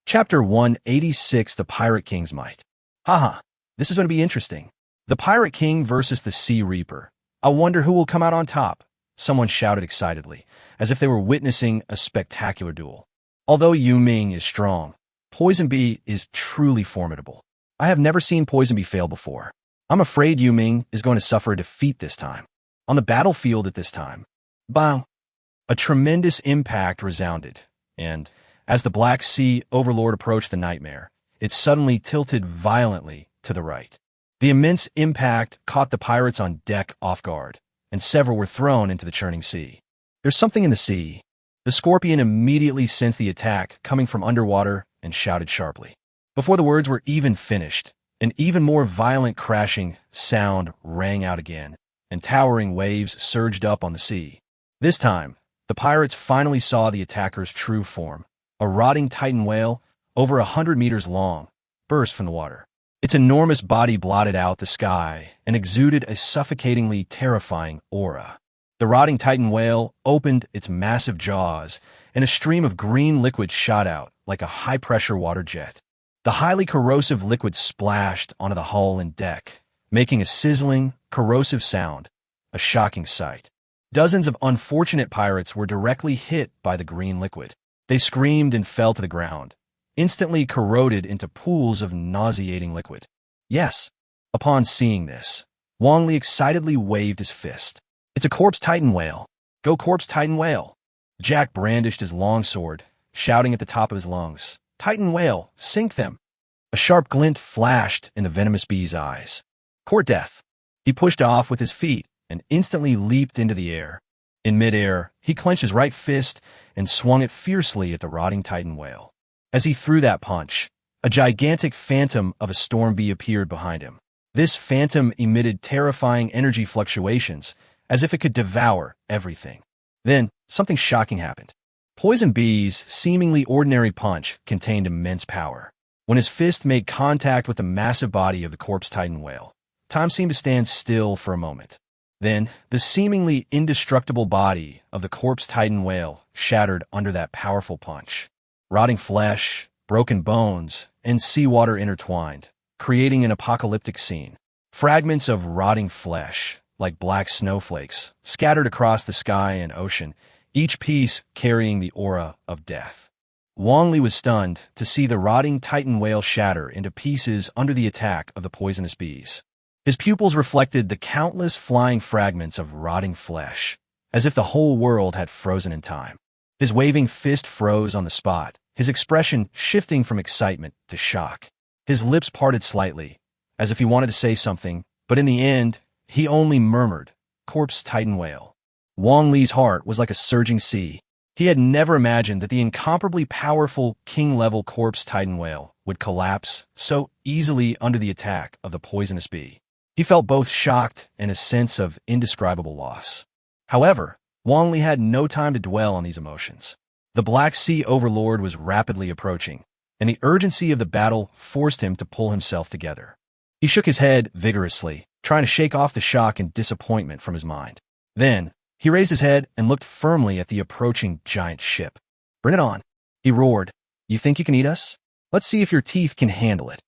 Chapter 186, The Pirate King's Might. Haha, this is going to be interesting. The Pirate King versus the Sea Reaper. I wonder who will come out on top, someone shouted excitedly, as if they were witnessing a spectacular duel. Although Yu Ming is strong, Poisonbee is truly formidable. I have never seen Poisonbee fail before. I'm afraid Yu Ming is going to suffer a defeat this time. On the battlefield at this time. Bang! A tremendous impact resounded, and as the Black Sea Overlord approached the nightmare, it suddenly tilted violently to the right. The immense impact caught the pirates on deck off guard, and several were thrown into the churning sea. There's something in the sea. The Scorpion immediately sensed the attack coming from underwater and shouted sharply. Before the words were even finished, an even more violent crashing sound rang out again, and towering waves surged up on the sea. This time, the pirates finally saw the attacker's true form. A rotting titan whale, over 100 meters long, burst from the water. Its enormous body blotted out the sky and exuded a suffocatingly terrifying aura. The rotting titan whale opened its massive jaws, and a stream of green liquid shot out like a high-pressure water jet. The highly corrosive liquid splashed onto the hull and deck, making a sizzling, corrosive sound, a shocking sight. Dozens of unfortunate pirates were directly hit by the green liquid. They screamed and fell to the ground, instantly corroded into pools of nauseating liquid. Yes, upon seeing this, Wong Li excitedly waved his fist. "It's a corpse titan whale. Go corpse titan whale." Jack brandished his longsword, shouting at the top of his lungs, "Titan whale, sink them." A sharp glint flashed in the venomous bee's eyes. Court death. He pushed off with his feet and instantly leaped into the air. In midair, he clenched his right fist and swung it fiercely at the rotting titan whale. As he threw that punch, a gigantic phantom of a storm bee appeared behind him. This phantom emitted terrifying energy fluctuations, as if it could devour everything. Then, something shocking happened. Poisonbee's seemingly ordinary punch contained immense power. When his fist made contact with the massive body of the corpse titan whale, time seemed to stand still for a moment. Then, the seemingly indestructible body of the corpse titan whale shattered under that powerful punch. Rotting flesh, broken bones, and seawater intertwined, creating an apocalyptic scene. Fragments of rotting flesh, like black snowflakes, scattered across the sky and ocean, each piece carrying the aura of death. Wong Li was stunned to see the rotting titan whale shatter into pieces under the attack of the poisonous bees. His pupils reflected the countless flying fragments of rotting flesh, as if the whole world had frozen in time. His waving fist froze on the spot, his expression shifting from excitement to shock. His lips parted slightly, as if he wanted to say something, but in the end, he only murmured, "Corpse titan whale." Wong Li's heart was like a surging sea. He had never imagined that the incomparably powerful king-level corpse titan whale would collapse so easily under the attack of the poisonous bee. He felt both shocked and a sense of indescribable loss. However, Wong Li had no time to dwell on these emotions. The Black Sea Overlord was rapidly approaching, and the urgency of the battle forced him to pull himself together. He shook his head vigorously, trying to shake off the shock and disappointment from his mind. Then, he raised his head and looked firmly at the approaching giant ship. "Bring it on," he roared. "You think you can eat us? Let's see if your teeth can handle it."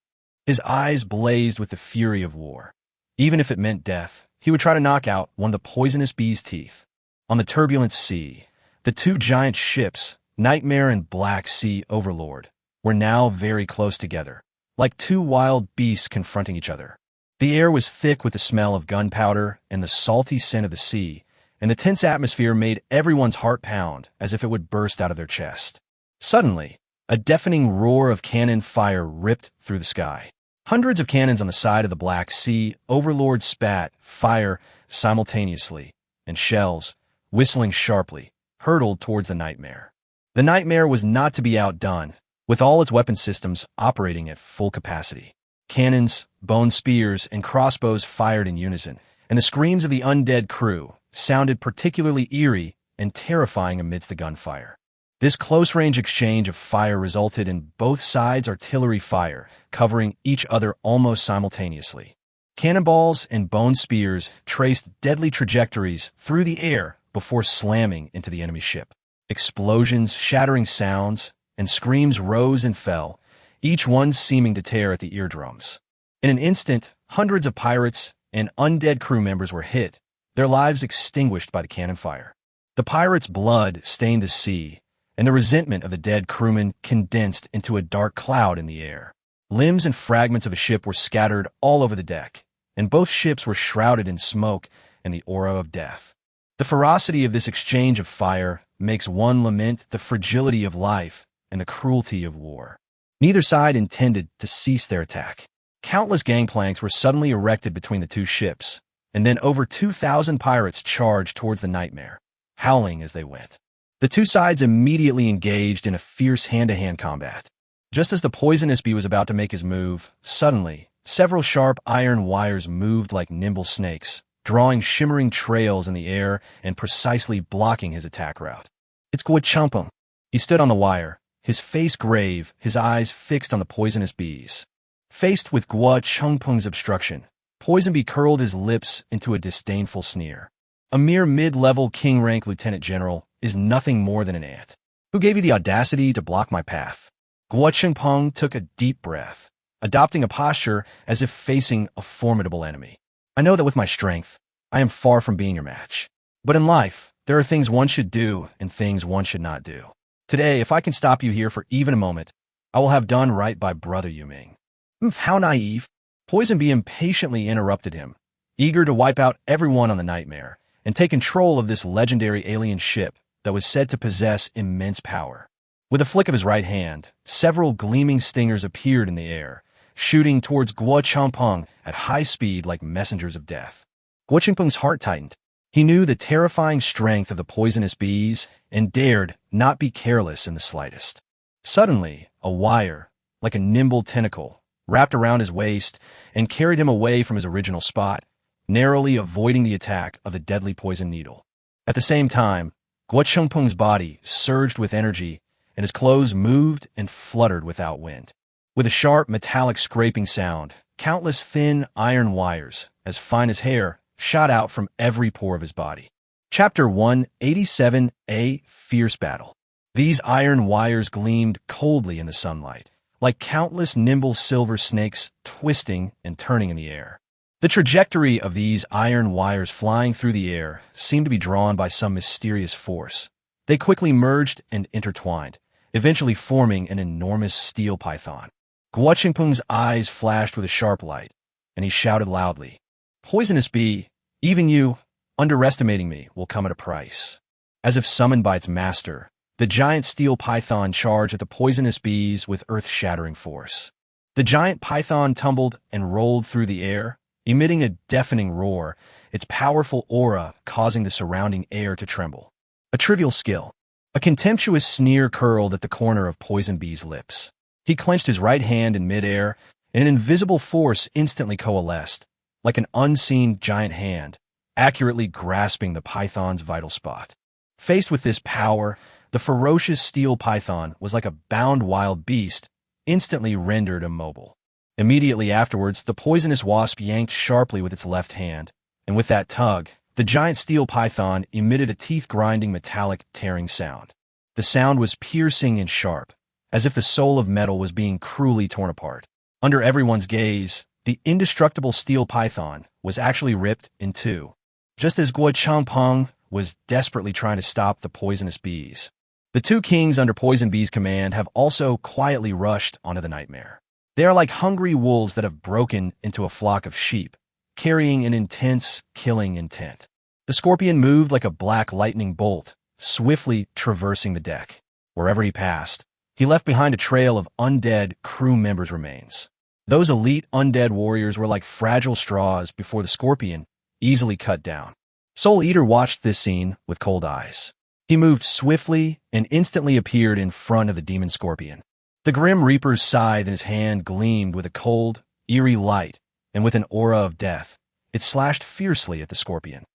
His eyes blazed with the fury of war. Even if it meant death, he would try to knock out one of the poisonous bee's teeth. On the turbulent sea, the two giant ships, Nightmare and Black Sea Overlord, were now very close together, like two wild beasts confronting each other. The air was thick with the smell of gunpowder and the salty scent of the sea, and the tense atmosphere made everyone's heart pound as if it would burst out of their chest. Suddenly, a deafening roar of cannon fire ripped through the sky. Hundreds of cannons on the side of the Black Sea Overlord spat fire simultaneously, and shells, whistling sharply, hurtled towards the Nightmare. The Nightmare was not to be outdone, with all its weapon systems operating at full capacity. Cannons, bone spears, and crossbows fired in unison, and the screams of the undead crew sounded particularly eerie and terrifying amidst the gunfire. This close-range exchange of fire resulted in both sides' artillery fire, covering each other almost simultaneously. Cannonballs and bone spears traced deadly trajectories through the air before slamming into the enemy ship. Explosions, shattering sounds, and screams rose and fell, each one seeming to tear at the eardrums. In an instant, hundreds of pirates and undead crew members were hit, their lives extinguished by the cannon fire. The pirates' blood stained the sea, and the resentment of the dead crewmen condensed into a dark cloud in the air. Limbs and fragments of the ship were scattered all over the deck, and both ships were shrouded in smoke and the aura of death. The ferocity of this exchange of fire makes one lament the fragility of life and the cruelty of war. Neither side intended to cease their attack. Countless gangplanks were suddenly erected between the two ships, and then over 2,000 pirates charged towards the Nightmare, howling as they went. The two sides immediately engaged in a fierce hand-to-hand combat. Just as the poisonous bee was about to make his move, suddenly, several sharp iron wires moved like nimble snakes, drawing shimmering trails in the air and precisely blocking his attack route. "It's Guo Chumpung." He stood on the wire, his face grave, his eyes fixed on the poisonous bees. Faced with Guo Chumpung's obstruction, Poison Bee curled his lips into a disdainful sneer. "A mere mid-level king-rank lieutenant general is nothing more than an ant. Who gave you the audacity to block my path?" Guo Chumpung took a deep breath, adopting a posture as if facing a formidable enemy. "I know that with my strength, I am far from being your match. But in life, there are things one should do and things one should not do. Today, if I can stop you here for even a moment, I will have done right by Brother Yuming." How naive! Poison Bee impatiently interrupted him, eager to wipe out everyone on the Nightmare and take control of this legendary alien ship that was said to possess immense power. With a flick of his right hand, several gleaming stingers appeared in the air, shooting towards Guo Chumpung at high speed like messengers of death. Guo Chumpung's heart tightened. He knew the terrifying strength of the poisonous bees and dared not be careless in the slightest. Suddenly, a wire, like a nimble tentacle, wrapped around his waist and carried him away from his original spot, narrowly avoiding the attack of the deadly poison needle. At the same time, Guo Chumpung's body surged with energy, and his clothes moved and fluttered without wind. With a sharp, metallic scraping sound, countless thin iron wires, as fine as hair, shot out from every pore of his body. Chapter 187, A Fierce Battle. These iron wires gleamed coldly in the sunlight, like countless nimble silver snakes twisting and turning in the air. The trajectory of these iron wires flying through the air seemed to be drawn by some mysterious force. They quickly merged and intertwined, eventually forming an enormous steel python. Guo Chumpung's eyes flashed with a sharp light, and he shouted loudly, "Poisonous Bee, even you, underestimating me, will come at a price." As if summoned by its master, the giant steel python charged at the poisonous bees with earth-shattering force. The giant python tumbled and rolled through the air, emitting a deafening roar, its powerful aura causing the surrounding air to tremble. A trivial skill. A contemptuous sneer curled at the corner of Poison Bee's lips. He clenched his right hand in midair, and an invisible force instantly coalesced, like an unseen giant hand, accurately grasping the python's vital spot. Faced with this power, the ferocious steel python was like a bound wild beast, instantly rendered immobile. Immediately afterwards, the poisonous wasp yanked sharply with its left hand, and with that tug, the giant steel python emitted a teeth-grinding metallic tearing sound. The sound was piercing and sharp, as if the soul of metal was being cruelly torn apart. Under everyone's gaze, the indestructible steel python was actually ripped in two, just as Guo Changpeng was desperately trying to stop the poisonous bees. The two kings under Poison Bee's command have also quietly rushed onto the nightmare. They are like hungry wolves that have broken into a flock of sheep, carrying an intense, killing intent. The scorpion moved like a black lightning bolt, swiftly traversing the deck. Wherever he passed, he left behind a trail of undead crew members' remains. Those elite undead warriors were like fragile straws before the scorpion, easily cut down. Soul Eater watched this scene with cold eyes. He moved swiftly and instantly appeared in front of the demon scorpion. The Grim Reaper's scythe in his hand gleamed with a cold, eerie light, and with an aura of death, it slashed fiercely at the scorpion.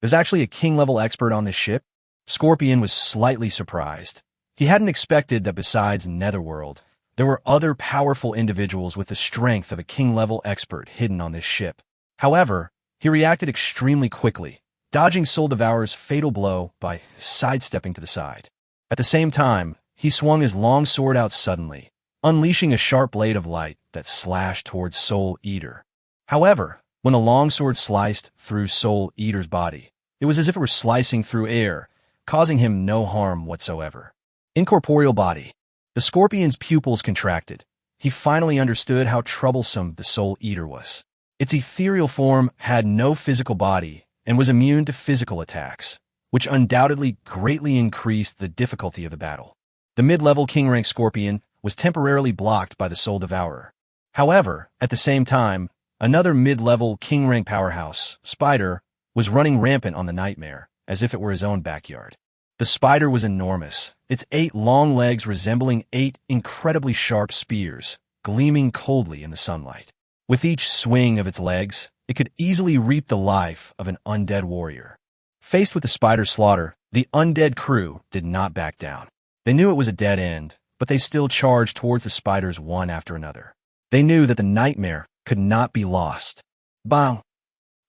There's actually a king-level expert on this ship? Scorpion was slightly surprised. He hadn't expected that besides Netherworld, there were other powerful individuals with the strength of a king-level expert hidden on this ship. However, he reacted extremely quickly, dodging Soul Devourer's fatal blow by sidestepping to the side. At the same time, he swung his long sword out suddenly, unleashing a sharp blade of light that slashed towards Soul Eater. However, when the longsword sliced through Soul Eater's body, it was as if it were slicing through air, causing him no harm whatsoever. Incorporeal body. The scorpion's pupils contracted. He finally understood how troublesome the Soul Eater was. Its ethereal form had no physical body and was immune to physical attacks, which undoubtedly greatly increased the difficulty of the battle. The mid-level king-rank scorpion was temporarily blocked by the Soul Devourer. However, at the same time, another mid-level king-rank powerhouse, Spider, was running rampant on the nightmare, as if it were his own backyard. The spider was enormous, its 8 long legs resembling 8 incredibly sharp spears, gleaming coldly in the sunlight. With each swing of its legs, it could easily reap the life of an undead warrior. Faced with the spider's slaughter, the undead crew did not back down. They knew it was a dead end, but they still charged towards the spiders one after another. They knew that the nightmare could not be lost. Bang!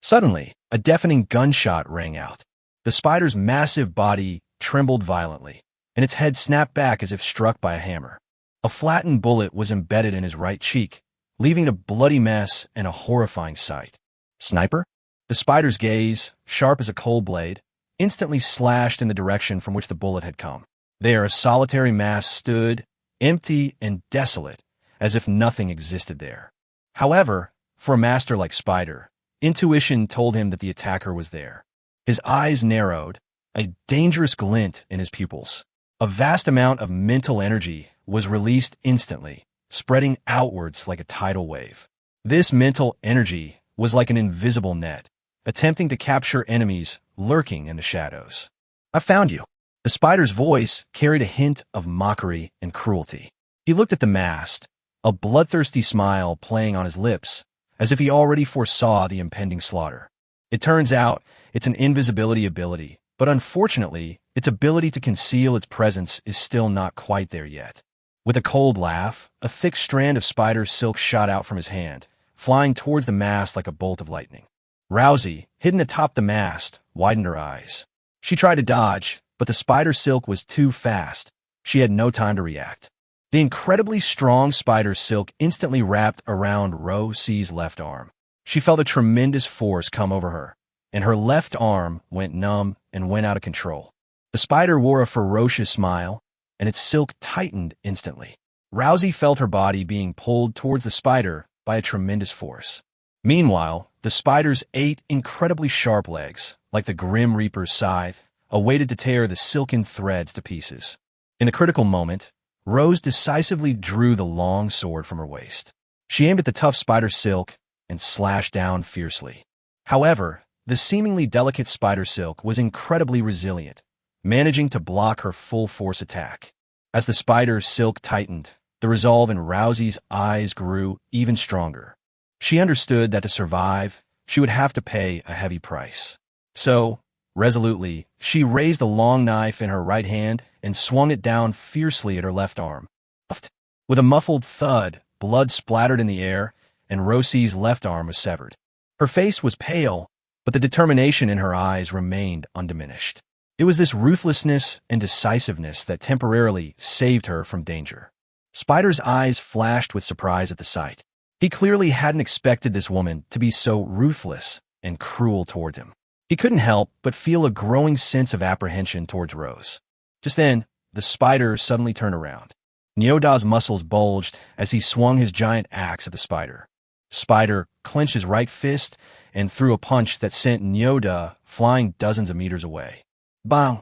Suddenly, a deafening gunshot rang out. The spider's massive body trembled violently, and its head snapped back as if struck by a hammer. A flattened bullet was embedded in his right cheek, leaving a bloody mess and a horrifying sight. Sniper? The spider's gaze, sharp as a cold blade, instantly slashed in the direction from which the bullet had come. There, a solitary mass stood, empty and desolate, as if nothing existed there. However, for a master like Spider, intuition told him that the attacker was there. His eyes narrowed, a dangerous glint in his pupils. A vast amount of mental energy was released instantly, spreading outwards like a tidal wave. This mental energy was like an invisible net, attempting to capture enemies lurking in the shadows. I found you. The spider's voice carried a hint of mockery and cruelty. He looked at the mast, a bloodthirsty smile playing on his lips, as if he already foresaw the impending slaughter. It turns out it's an invisibility ability, but unfortunately, its ability to conceal its presence is still not quite there yet. With a cold laugh, a thick strand of spider silk shot out from his hand, flying towards the mast like a bolt of lightning. Rousey, hidden atop the mast, widened her eyes. She tried to dodge, but the spider silk was too fast. She had no time to react. The incredibly strong spider silk instantly wrapped around Rousey's left arm. She felt a tremendous force come over her, and her left arm went numb and went out of control. The spider wore a ferocious smile, and its silk tightened instantly. Rousey felt her body being pulled towards the spider by a tremendous force. Meanwhile, the spider's 8 incredibly sharp legs, like the Grim Reaper's scythe, awaited to tear the silken threads to pieces. In a critical moment, Rose decisively drew the long sword from her waist. She aimed at the tough spider silk and slashed down fiercely. However, the seemingly delicate spider silk was incredibly resilient, managing to block her full-force attack. As the spider silk tightened, the resolve in Rousey's eyes grew even stronger. She understood that to survive, she would have to pay a heavy price. So, resolutely, she raised the long knife in her right hand and swung it down fiercely at her left arm. With a muffled thud, blood splattered in the air, and Rousey's left arm was severed. Her face was pale, but the determination in her eyes remained undiminished. It was this ruthlessness and decisiveness that temporarily saved her from danger. Spider's eyes flashed with surprise at the sight. He clearly hadn't expected this woman to be so ruthless and cruel towards him. He couldn't help but feel a growing sense of apprehension towards Rose. Just then, the spider suddenly turned around. Nyoda's muscles bulged as he swung his giant axe at the spider. Spider clenched his right fist and threw a punch that sent Nyoda flying dozens of meters away. Bang!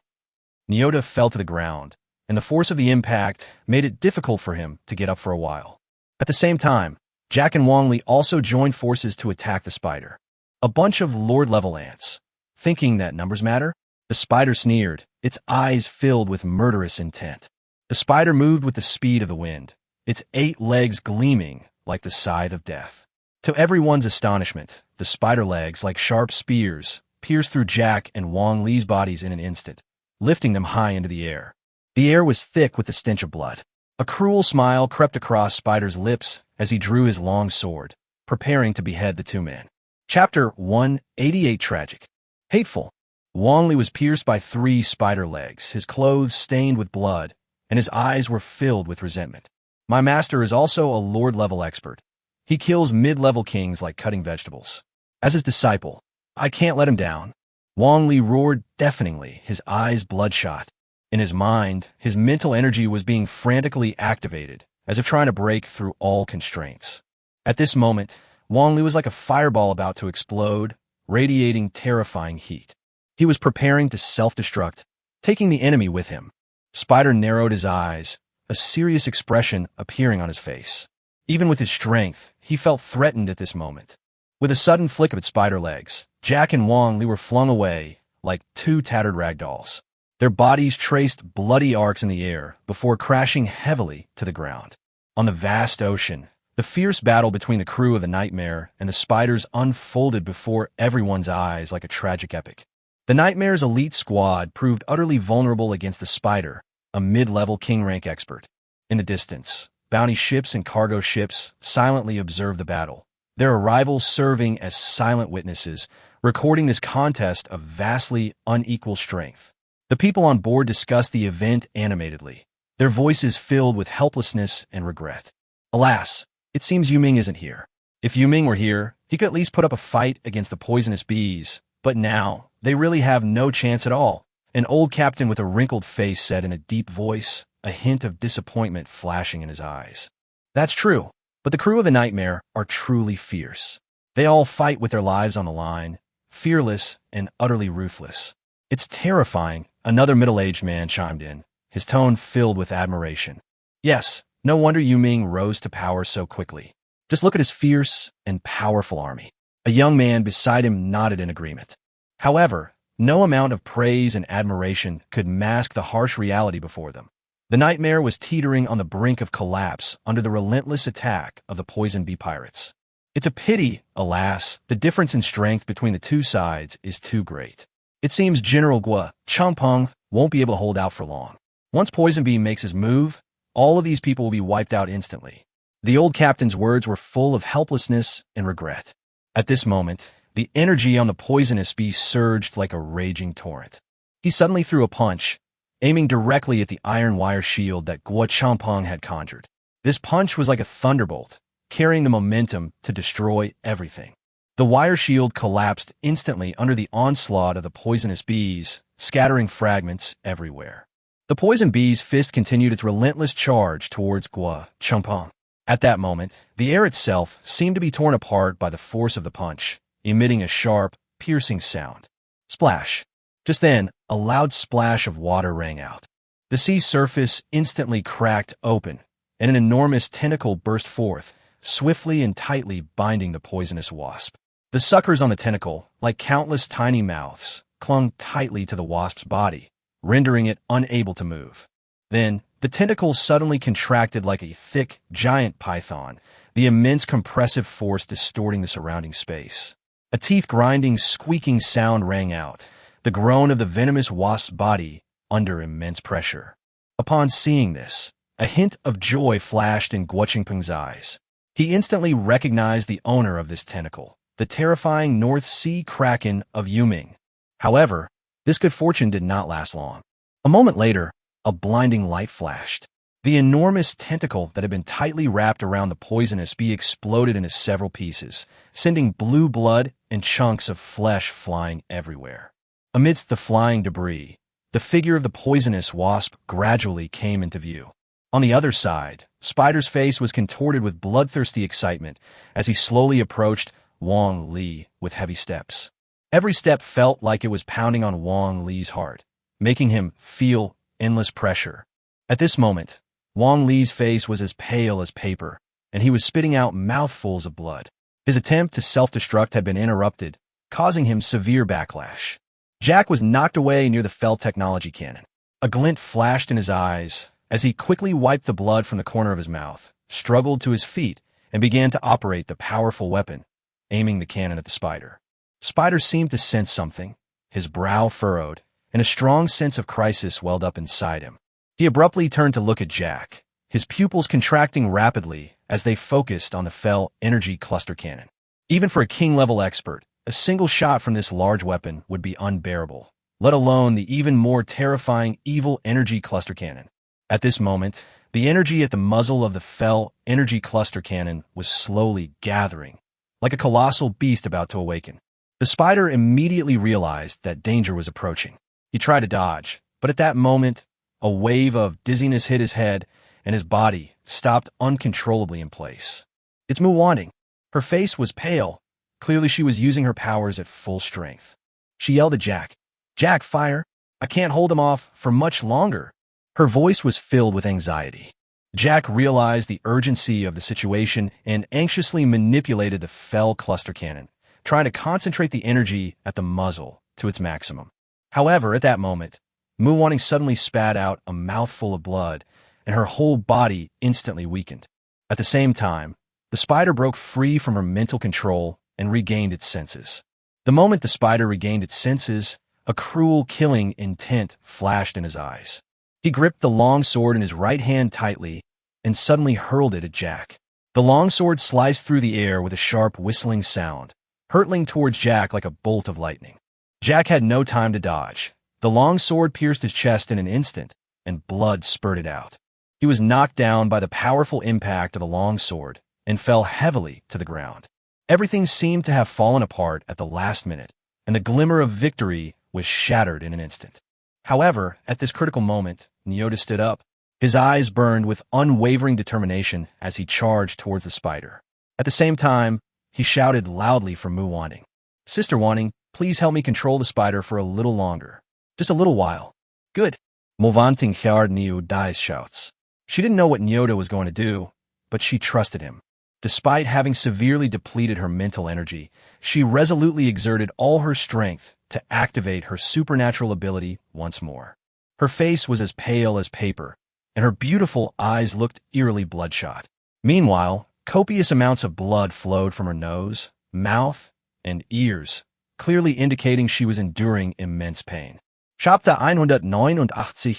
Nyoda fell to the ground, and the force of the impact made it difficult for him to get up for a while. At the same time, Jack and Wong Li also joined forces to attack the spider. A bunch of Lord-level ants. Thinking that numbers matter, the spider sneered, its eyes filled with murderous intent. The spider moved with the speed of the wind, its 8 legs gleaming like the scythe of death. To everyone's astonishment, the spider legs, like sharp spears, pierced through Jack and Wong Li's bodies in an instant, lifting them high into the air. The air was thick with the stench of blood. A cruel smile crept across Spider's lips as he drew his long sword, preparing to behead the two men. Chapter 188 Tragic. Hateful. Wong Li was pierced by 3 spider legs, his clothes stained with blood, and his eyes were filled with resentment. My master is also a Lord-level expert. He kills mid-level kings like cutting vegetables. As his disciple, I can't let him down. Wong Li roared deafeningly, his eyes bloodshot. In his mind, his mental energy was being frantically activated, as if trying to break through all constraints. At this moment, Wong Li was like a fireball about to explode, radiating terrifying heat. He was preparing to self-destruct, taking the enemy with him. Spider narrowed his eyes, a serious expression appearing on his face. Even with his strength, he felt threatened at this moment. With a sudden flick of its spider legs, Jack and Wong Li were flung away like 2 tattered rag dolls. Their bodies traced bloody arcs in the air before crashing heavily to the ground. On the vast ocean, the fierce battle between the crew of the Nightmare and the spiders unfolded before everyone's eyes like a tragic epic. The Nightmare's elite squad proved utterly vulnerable against the Spider, a mid-level king rank expert. In the distance, bounty ships and cargo ships silently observed the battle, their arrivals serving as silent witnesses, recording this contest of vastly unequal strength. The people on board discussed the event animatedly, their voices filled with helplessness and regret. Alas, it seems Yuming isn't here. If Yuming were here, he could at least put up a fight against the poisonous bees, but now they really have no chance at all. An old captain with a wrinkled face said in a deep voice, a hint of disappointment flashing in his eyes. That's true, but the crew of the Nightmare are truly fierce. They all fight with their lives on the line, fearless and utterly ruthless. It's terrifying, another middle-aged man chimed in, his tone filled with admiration. Yes, no wonder Yuming rose to power so quickly. Just look at his fierce and powerful army. A young man beside him nodded in agreement. However, no amount of praise and admiration could mask the harsh reality before them. The Nightmare was teetering on the brink of collapse under the relentless attack of the poison bee pirates. It's a pity, alas, the difference in strength between the two sides is too great. It seems General Guo Changpeng won't be able to hold out for long. Once Poison Bee makes his move, all of these people will be wiped out instantly. The old captain's words were full of helplessness and regret. At this moment, the energy on the poisonous bee surged like a raging torrent. He suddenly threw a punch, aiming directly at the iron wire shield that Guo Changpeng had conjured. This punch was like a thunderbolt, carrying the momentum to destroy everything. The wire shield collapsed instantly under the onslaught of the poisonous bees, scattering fragments everywhere. The poison bee's fist continued its relentless charge towards Guo Changpeng. At that moment, the air itself seemed to be torn apart by the force of the punch, emitting a sharp, piercing sound. Splash. Just then, a loud splash of water rang out. The sea surface instantly cracked open, and an enormous tentacle burst forth, swiftly and tightly binding the poisonous wasp. The suckers on the tentacle, like countless tiny mouths, clung tightly to the wasp's body, rendering it unable to move. Then, the tentacle suddenly contracted like a thick, giant python, the immense compressive force distorting the surrounding space. A teeth-grinding, squeaking sound rang out, the groan of the venomous wasp's body under immense pressure. Upon seeing this, a hint of joy flashed in Guo Changpeng's eyes. He instantly recognized the owner of this tentacle, the terrifying North Sea Kraken of Yuming. However, this good fortune did not last long. A moment later, a blinding light flashed. The enormous tentacle that had been tightly wrapped around the poisonous bee exploded into several pieces, sending blue blood and chunks of flesh flying everywhere. Amidst the flying debris, the figure of the poisonous wasp gradually came into view. On the other side, Spider's face was contorted with bloodthirsty excitement as he slowly approached Wang Li with heavy steps. Every step felt like it was pounding on Wang Li's heart, making him feel endless pressure. At this moment, Wang Li's face was as pale as paper, and he was spitting out mouthfuls of blood. His attempt to self-destruct had been interrupted, causing him severe backlash. Jack was knocked away near the Fel technology cannon. A glint flashed in his eyes as he quickly wiped the blood from the corner of his mouth, struggled to his feet, and began to operate the powerful weapon, aiming the cannon at the spider. Spider seemed to sense something, his brow furrowed, and a strong sense of crisis welled up inside him. He abruptly turned to look at Jack, his pupils contracting rapidly as they focused on the Fel energy cluster cannon. Even for a king-level expert, a single shot from this large weapon would be unbearable, let alone the even more terrifying evil energy cluster cannon. At this moment, the energy at the muzzle of the Fel energy cluster cannon was slowly gathering, like a colossal beast about to awaken. The spider immediately realized that danger was approaching. He tried to dodge, but at that moment, a wave of dizziness hit his head, and his body stopped uncontrollably in place. It's Mu Wanting. Her face was pale. Clearly she was using her powers at full strength. She yelled at Jack, "Jack, fire! I can't hold him off for much longer." Her voice was filled with anxiety. Jack realized the urgency of the situation and anxiously manipulated the Fel cluster cannon, trying to concentrate the energy at the muzzle to its maximum. However, at that moment, Mu Wanting suddenly spat out a mouthful of blood, and her whole body instantly weakened. At the same time, the spider broke free from her mental control and regained its senses. The moment the spider regained its senses, a cruel, killing intent flashed in his eyes. He gripped the long sword in his right hand tightly and suddenly hurled it at Jack. The long sword sliced through the air with a sharp whistling sound, hurtling towards Jack like a bolt of lightning. Jack had no time to dodge. The long sword pierced his chest in an instant, and blood spurted out. He was knocked down by the powerful impact of the long sword and fell heavily to the ground. Everything seemed to have fallen apart at the last minute, and the glimmer of victory was shattered in an instant. However, at this critical moment, Nyota stood up. His eyes burned with unwavering determination as he charged towards the spider. At the same time, he shouted loudly for Mu Wanting, "Sister Wanting, please help me control the spider for a little longer. Just a little while." "Good." Mu Wanting heard Nyota's shouts. She didn't know what Nyota was going to do, but she trusted him. Despite having severely depleted her mental energy, she resolutely exerted all her strength to activate her supernatural ability once more. Her face was as pale as paper, and her beautiful eyes looked eerily bloodshot. Meanwhile, copious amounts of blood flowed from her nose, mouth, and ears, clearly indicating she was enduring immense pain. Chapter 189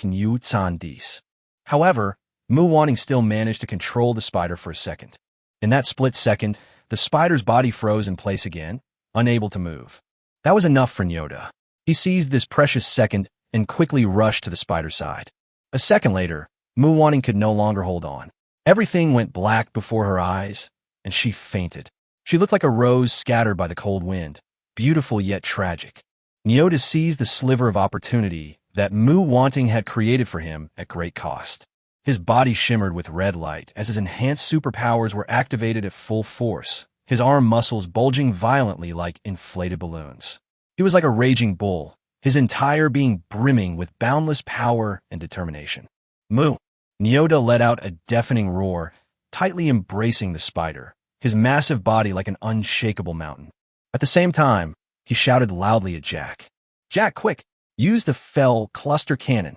New Zandis. However, Mu Wanting still managed to control the spider for a second. In that split second, the spider's body froze in place again, unable to move. That was enough for Nyota. He seized this precious second and quickly rushed to the spider's side. A second later, Mu Wanting could no longer hold on. Everything went black before her eyes, and she fainted. She looked like a rose scattered by the cold wind, beautiful yet tragic. Nyota seized the sliver of opportunity that Mu Wanting had created for him at great cost. His body shimmered with red light as his enhanced superpowers were activated at full force, his arm muscles bulging violently like inflated balloons. He was like a raging bull, his entire being brimming with boundless power and determination. "Mu!" Nyota let out a deafening roar, tightly embracing the spider, his massive body like an unshakable mountain. At the same time, he shouted loudly at Jack, "Jack, quick! Use the Fel cluster cannon."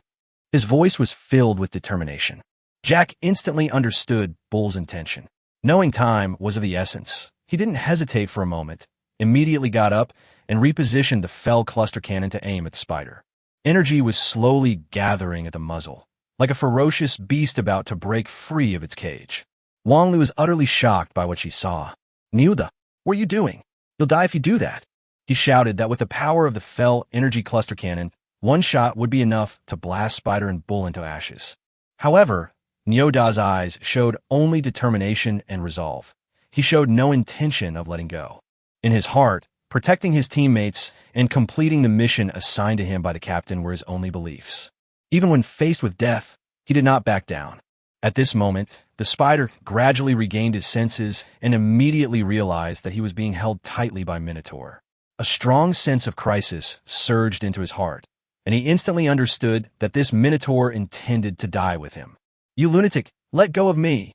His voice was filled with determination. Jack instantly understood Bull's intention. Knowing time was of the essence, he didn't hesitate for a moment, immediately got up and repositioned the Fel cluster cannon to aim at the spider. Energy was slowly gathering at the muzzle, like a ferocious beast about to break free of its cage. Wang Li was utterly shocked by what she saw. "Nyota, what are you doing? You'll die if you do that." He shouted that with the power of the Fel energy cluster cannon, one shot would be enough to blast Spider and Bull into ashes. However, Nyoda's eyes showed only determination and resolve. He showed no intention of letting go. In his heart, protecting his teammates and completing the mission assigned to him by the captain were his only beliefs. Even when faced with death, he did not back down. At this moment, the spider gradually regained his senses and immediately realized that he was being held tightly by Minotaur. A strong sense of crisis surged into his heart, and he instantly understood that this Minotaur intended to die with him. "You lunatic, let go of me!"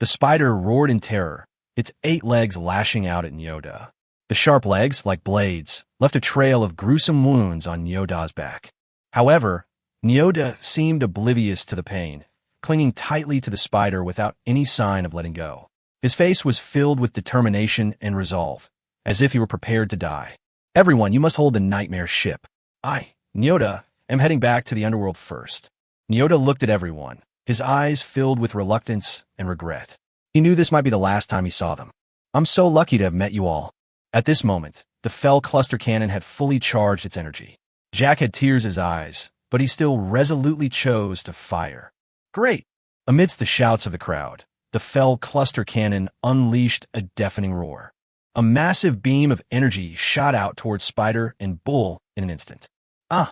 The spider roared in terror, its 8 legs lashing out at Nyoda. The sharp legs, like blades, left a trail of gruesome wounds on Nyoda's back. However, Nyoda seemed oblivious to the pain, clinging tightly to the spider without any sign of letting go. His face was filled with determination and resolve, as if he were prepared to die. "Everyone, you must hold the nightmare ship. I, Nyoda, am heading back to the underworld first." Nyoda looked at everyone, his eyes filled with reluctance and regret. He knew this might be the last time he saw them. "I'm so lucky to have met you all." At this moment, the fell cluster cannon had fully charged its energy. Jack had tears in his eyes, but he still resolutely chose to fire. "Great!" Amidst the shouts of the crowd, the fell cluster cannon unleashed a deafening roar. A massive beam of energy shot out towards Spider and Bull in an instant. "Ah!"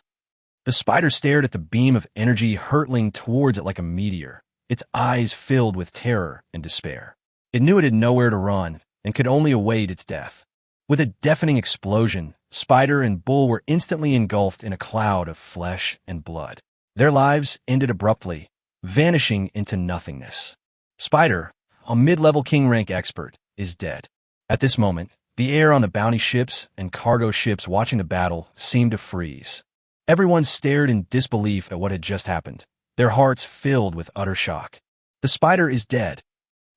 The spider stared at the beam of energy hurtling towards it like a meteor, its eyes filled with terror and despair. It knew it had nowhere to run and could only await its death. With a deafening explosion, Spider and Bull were instantly engulfed in a cloud of flesh and blood. Their lives ended abruptly, vanishing into nothingness. Spider, a mid-level king rank expert, is dead. At this moment, the air on the bounty ships and cargo ships watching the battle seemed to freeze. Everyone stared in disbelief at what had just happened, their hearts filled with utter shock. The spider is dead.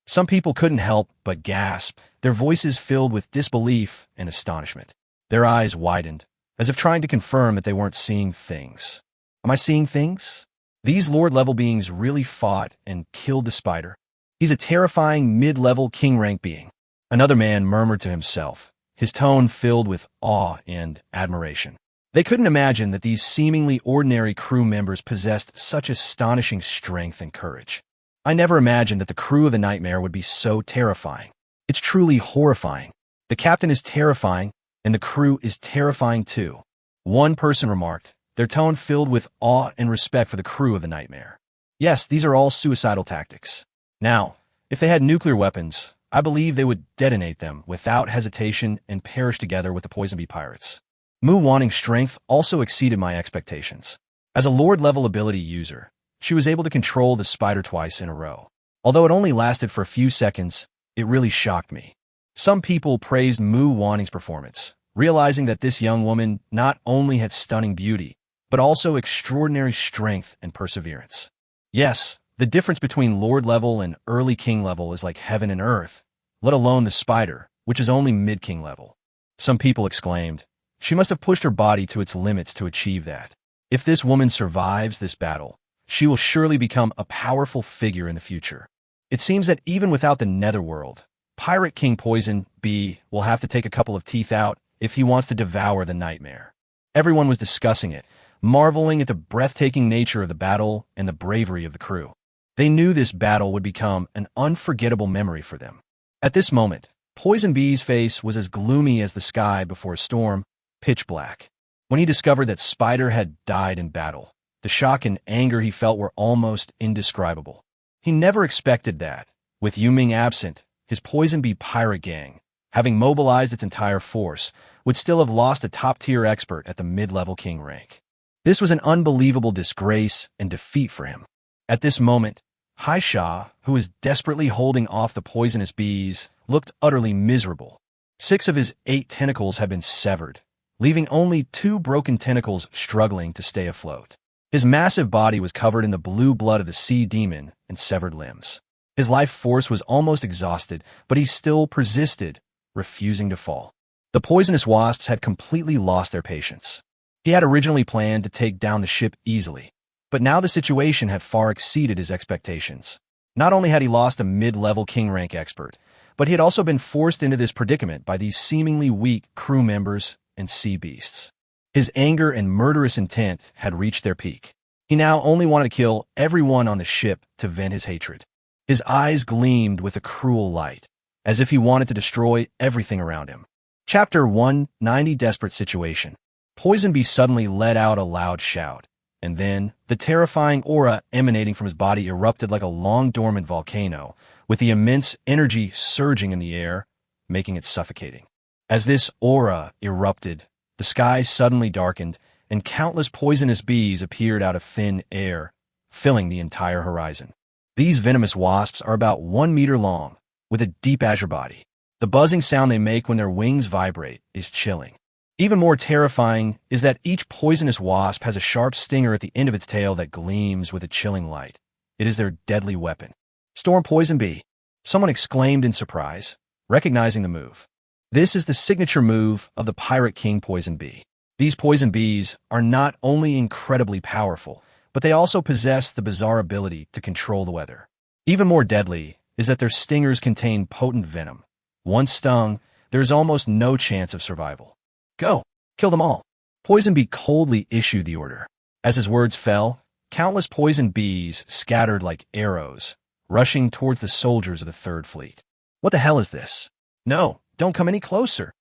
Some people couldn't help but gasp, their voices filled with disbelief and astonishment. Their eyes widened, as if trying to confirm that they weren't seeing things. Am I seeing things? These Lord-level beings really fought and killed the spider. He's a terrifying mid-level king-rank being. Another man murmured to himself, his tone filled with awe and admiration. They couldn't imagine that these seemingly ordinary crew members possessed such astonishing strength and courage. "I never imagined that the crew of the Nightmare would be so terrifying. It's truly horrifying. The captain is terrifying, and the crew is terrifying too," one person remarked, their tone filled with awe and respect for the crew of the Nightmare. "Yes, these are all suicidal tactics. Now, if they had nuclear weapons, I believe they would detonate them without hesitation and perish together with the Poison Bee pirates." Mu Wanning's strength also exceeded my expectations. As a Lord-level ability user, she was able to control the spider twice in a row. Although it only lasted for a few seconds, it really shocked me. Some people praised Mu Wanning's performance, realizing that this young woman not only had stunning beauty, but also extraordinary strength and perseverance. Yes, the difference between Lord level and early King level is like heaven and earth, let alone the spider, which is only mid-King level. Some people exclaimed, "She must have pushed her body to its limits to achieve that. If this woman survives this battle, she will surely become a powerful figure in the future." It seems that even without the Netherworld, Pirate King Poison Bee will have to take a couple of teeth out if he wants to devour the Nightmare. Everyone was discussing it, marveling at the breathtaking nature of the battle and the bravery of the crew. They knew this battle would become an unforgettable memory for them. At this moment, Poison Bee's face was as gloomy as the sky before a storm, pitch black. When he discovered that Spider had died in battle, the shock and anger he felt were almost indescribable. He never expected that, with Yuming absent, his Poison Bee pirate gang, having mobilized its entire force, would still have lost a top-tier expert at the mid-level king rank. This was an unbelievable disgrace and defeat for him. At this moment, Haisha, who was desperately holding off the poisonous bees, looked utterly miserable. 6 of his 8 tentacles had been severed, leaving only 2 broken tentacles struggling to stay afloat. His massive body was covered in the blue blood of the sea demon and severed limbs. His life force was almost exhausted, but he still persisted, refusing to fall. The poisonous wasps had completely lost their patience. He had originally planned to take down the ship easily, but now the situation had far exceeded his expectations. Not only had he lost a mid-level king rank expert, but he had also been forced into this predicament by these seemingly weak crew members and sea beasts. His anger and murderous intent had reached their peak. He now only wanted to kill everyone on the ship to vent his hatred. His eyes gleamed with a cruel light, as if he wanted to destroy everything around him. Chapter 190 Desperate Situation. Poison Bee suddenly let out a loud shout, and then the terrifying aura emanating from his body erupted like a long-dormant volcano, with the immense energy surging in the air, making it suffocating. As this aura erupted, the sky suddenly darkened, and countless poisonous bees appeared out of thin air, filling the entire horizon. These venomous wasps are about 1 meter long, with a deep azure body. The buzzing sound they make when their wings vibrate is chilling. Even more terrifying is that each poisonous wasp has a sharp stinger at the end of its tail that gleams with a chilling light. It is their deadly weapon. Storm Poison Bee, someone exclaimed in surprise, recognizing the move. This is the signature move of the Pirate King Poison Bee. These poison bees are not only incredibly powerful, but they also possess the bizarre ability to control the weather. Even more deadly is that their stingers contain potent venom. Once stung, there is almost no chance of survival. Go! Kill them all! Poison Bee coldly issued the order. As his words fell, countless poison bees scattered like arrows, rushing towards the soldiers of the Third Fleet. What the hell is this? No, don't come any closer!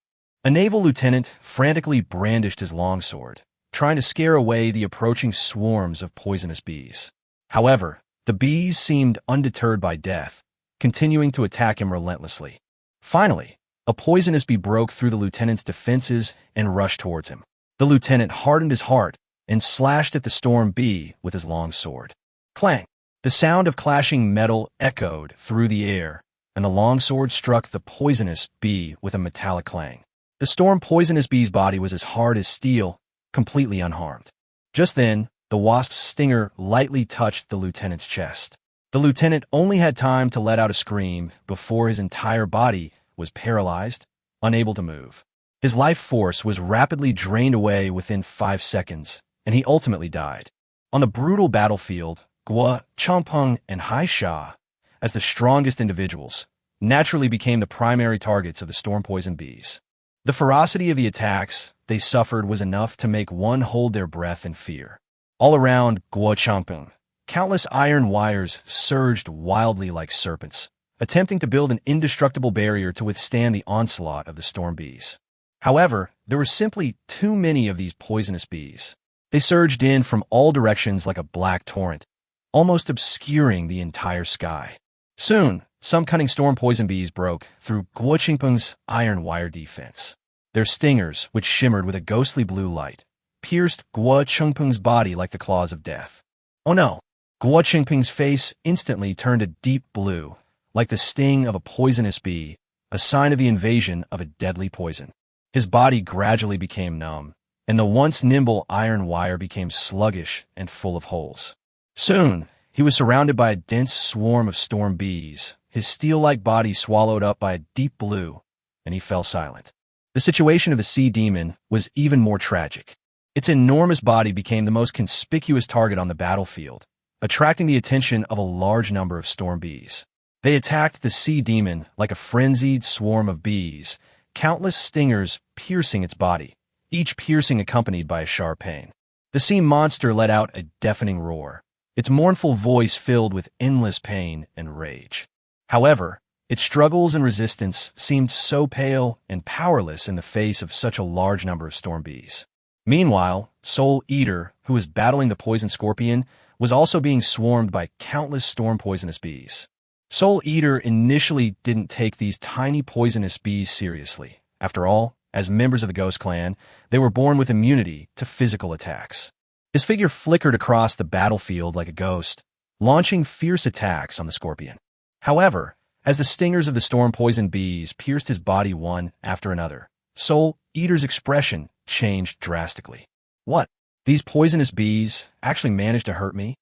A naval lieutenant frantically brandished his longsword, trying to scare away the approaching swarms of poisonous bees. However, the bees seemed undeterred by death, continuing to attack him relentlessly. Finally, a poisonous bee broke through the lieutenant's defenses and rushed towards him. The lieutenant hardened his heart and slashed at the storm bee with his long sword. Clang! The sound of clashing metal echoed through the air, and the long sword struck the poisonous bee with a metallic clang. The storm poisonous bee's body was as hard as steel, completely unharmed. Just then, the wasp's stinger lightly touched the lieutenant's chest. The lieutenant only had time to let out a scream before his entire body was paralyzed, unable to move. His life force was rapidly drained away within 5 seconds, and he ultimately died. On the brutal battlefield, Guo, Changpeng, and Haisha, as the strongest individuals, naturally became the primary targets of the storm poison bees. The ferocity of the attacks they suffered was enough to make one hold their breath in fear. All around Guo Changpeng, countless iron wires surged wildly like serpents, attempting to build an indestructible barrier to withstand the onslaught of the storm bees. However, there were simply too many of these poisonous bees. They surged in from all directions like a black torrent, almost obscuring the entire sky. Soon, some cunning storm poison bees broke through Guo Changpeng's iron wire defense. Their stingers, which shimmered with a ghostly blue light, pierced Guo Changpeng's body like the claws of death. Oh no! Guo Changpeng's face instantly turned a deep blue, like the sting of a poisonous bee, a sign of the invasion of a deadly poison. His body gradually became numb, and the once nimble iron wire became sluggish and full of holes. Soon, he was surrounded by a dense swarm of storm bees, his steel-like body swallowed up by a deep blue, and he fell silent. The situation of the sea demon was even more tragic. Its enormous body became the most conspicuous target on the battlefield, attracting the attention of a large number of storm bees. They attacked the sea demon like a frenzied swarm of bees, countless stingers piercing its body, each piercing accompanied by a sharp pain. The sea monster let out a deafening roar, its mournful voice filled with endless pain and rage. However, its struggles and resistance seemed so pale and powerless in the face of such a large number of storm bees. Meanwhile, Soul Eater, who was battling the poison scorpion, was also being swarmed by countless storm poisonous bees. Soul Eater initially didn't take these tiny poisonous bees seriously. After all, as members of the Ghost Clan, they were born with immunity to physical attacks. His figure flickered across the battlefield like a ghost, launching fierce attacks on the scorpion. However, as the stingers of the storm poison bees pierced his body one after another, Soul Eater's expression changed drastically. What? These poisonous bees actually managed to hurt me?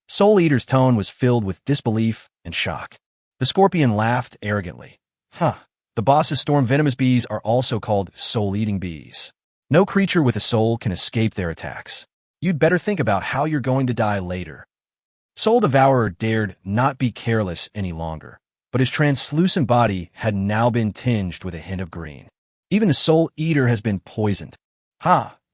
Soul Eater's tone was filled with disbelief and shock. The scorpion laughed arrogantly. The boss's storm venomous bees are also called soul-eating bees. No creature with a soul can escape their attacks. You'd better think about how you're going to die later. Soul Devourer dared not be careless any longer, but his translucent body had now been tinged with a hint of green. Even the Soul Eater has been poisoned.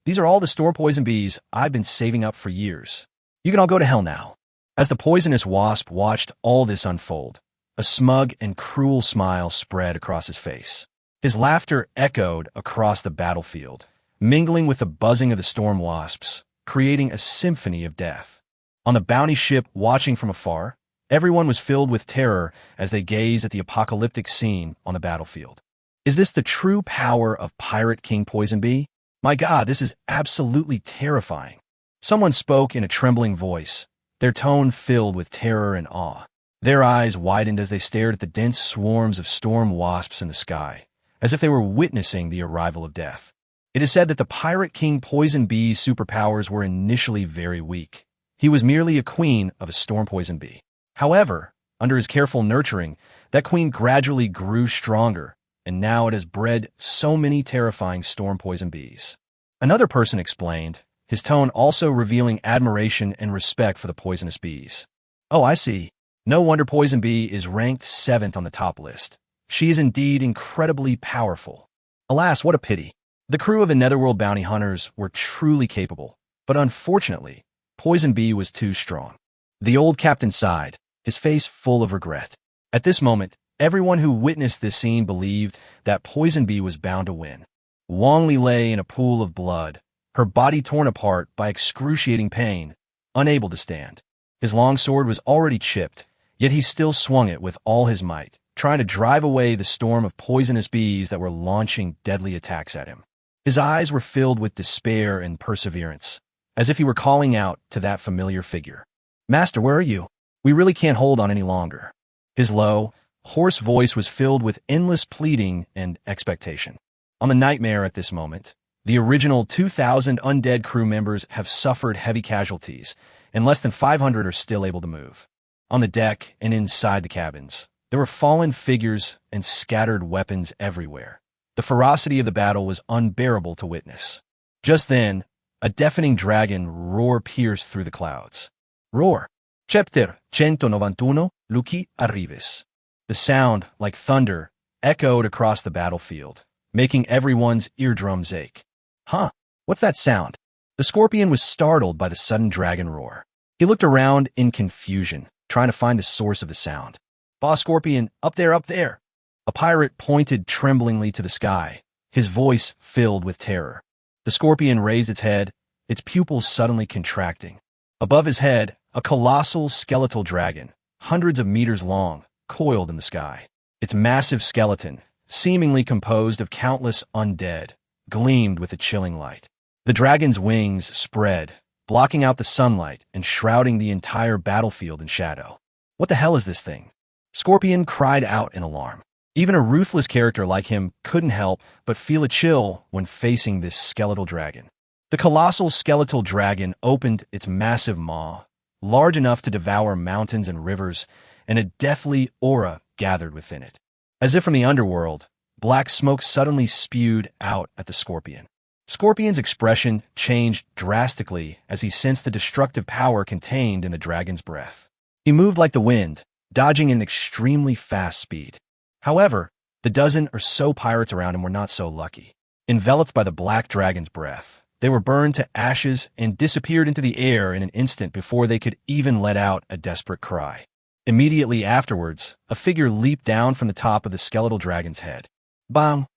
These are all the storm poison bees I've been saving up for years. You can all go to hell now. As the poisonous wasp watched all this unfold, a smug and cruel smile spread across his face. His laughter echoed across the battlefield, mingling with the buzzing of the storm wasps, creating a symphony of death. On the bounty ship watching from afar, everyone was filled with terror as they gazed at the apocalyptic scene on the battlefield. Is this the true power of Pirate King Poison Bee? My God, this is absolutely terrifying. Someone spoke in a trembling voice, their tone filled with terror and awe. Their eyes widened as they stared at the dense swarms of storm wasps in the sky, as if they were witnessing the arrival of death. It is said that the Pirate King Poison Bee's superpowers were initially very weak. He was merely a queen of a storm poison bee. However, under his careful nurturing, that queen gradually grew stronger, and now it has bred so many terrifying storm poison bees. Another person explained, his tone also revealing admiration and respect for the poisonous bees. Oh, I see. No wonder Poison Bee is ranked 7th on the top list. She is indeed incredibly powerful. Alas, what a pity. The crew of the Netherworld bounty hunters were truly capable, but unfortunately, Poison Bee was too strong. The old captain sighed, his face full of regret. At this moment, everyone who witnessed this scene believed that Poison Bee was bound to win. Wang Li lay in a pool of blood, her body torn apart by excruciating pain, unable to stand. His long sword was already chipped, yet he still swung it with all his might, trying to drive away the storm of poisonous bees that were launching deadly attacks at him. His eyes were filled with despair and perseverance, as if he were calling out to that familiar figure. Master, where are you? We really can't hold on any longer. His low, hoarse voice was filled with endless pleading and expectation. On the Nightmare at this moment, the original 2,000 undead crew members have suffered heavy casualties, and less than 500 are still able to move. On the deck and inside the cabins, there were fallen figures and scattered weapons everywhere. The ferocity of the battle was unbearable to witness. Just then, a deafening dragon roar pierced through the clouds. Roar! Chapter 191, Luki Arrives. The sound, like thunder, echoed across the battlefield, making everyone's eardrums ache. Huh, what's that sound? The scorpion was startled by the sudden dragon roar. He looked around in confusion, trying to find the source of the sound. Boss Scorpion, up there, up there! A pirate pointed tremblingly to the sky, his voice filled with terror. The scorpion raised its head, its pupils suddenly contracting. Above his head, a colossal skeletal dragon, hundreds of meters long, coiled in the sky. Its massive skeleton, seemingly composed of countless undead, gleamed with a chilling light. The dragon's wings spread, blocking out the sunlight and shrouding the entire battlefield in shadow. What the hell is this thing? Scorpion cried out in alarm. Even a ruthless character like him couldn't help but feel a chill when facing this skeletal dragon. The colossal skeletal dragon opened its massive maw, large enough to devour mountains and rivers, and a deathly aura gathered within it. As if from the underworld, black smoke suddenly spewed out at the scorpion. Scorpion's expression changed drastically as he sensed the destructive power contained in the dragon's breath. He moved like the wind, dodging at an extremely fast speed. However, the dozen or so pirates around him were not so lucky. Enveloped by the black dragon's breath, they were burned to ashes and disappeared into the air in an instant before they could even let out a desperate cry. Immediately afterwards, a figure leaped down from the top of the skeletal dragon's head. Bang!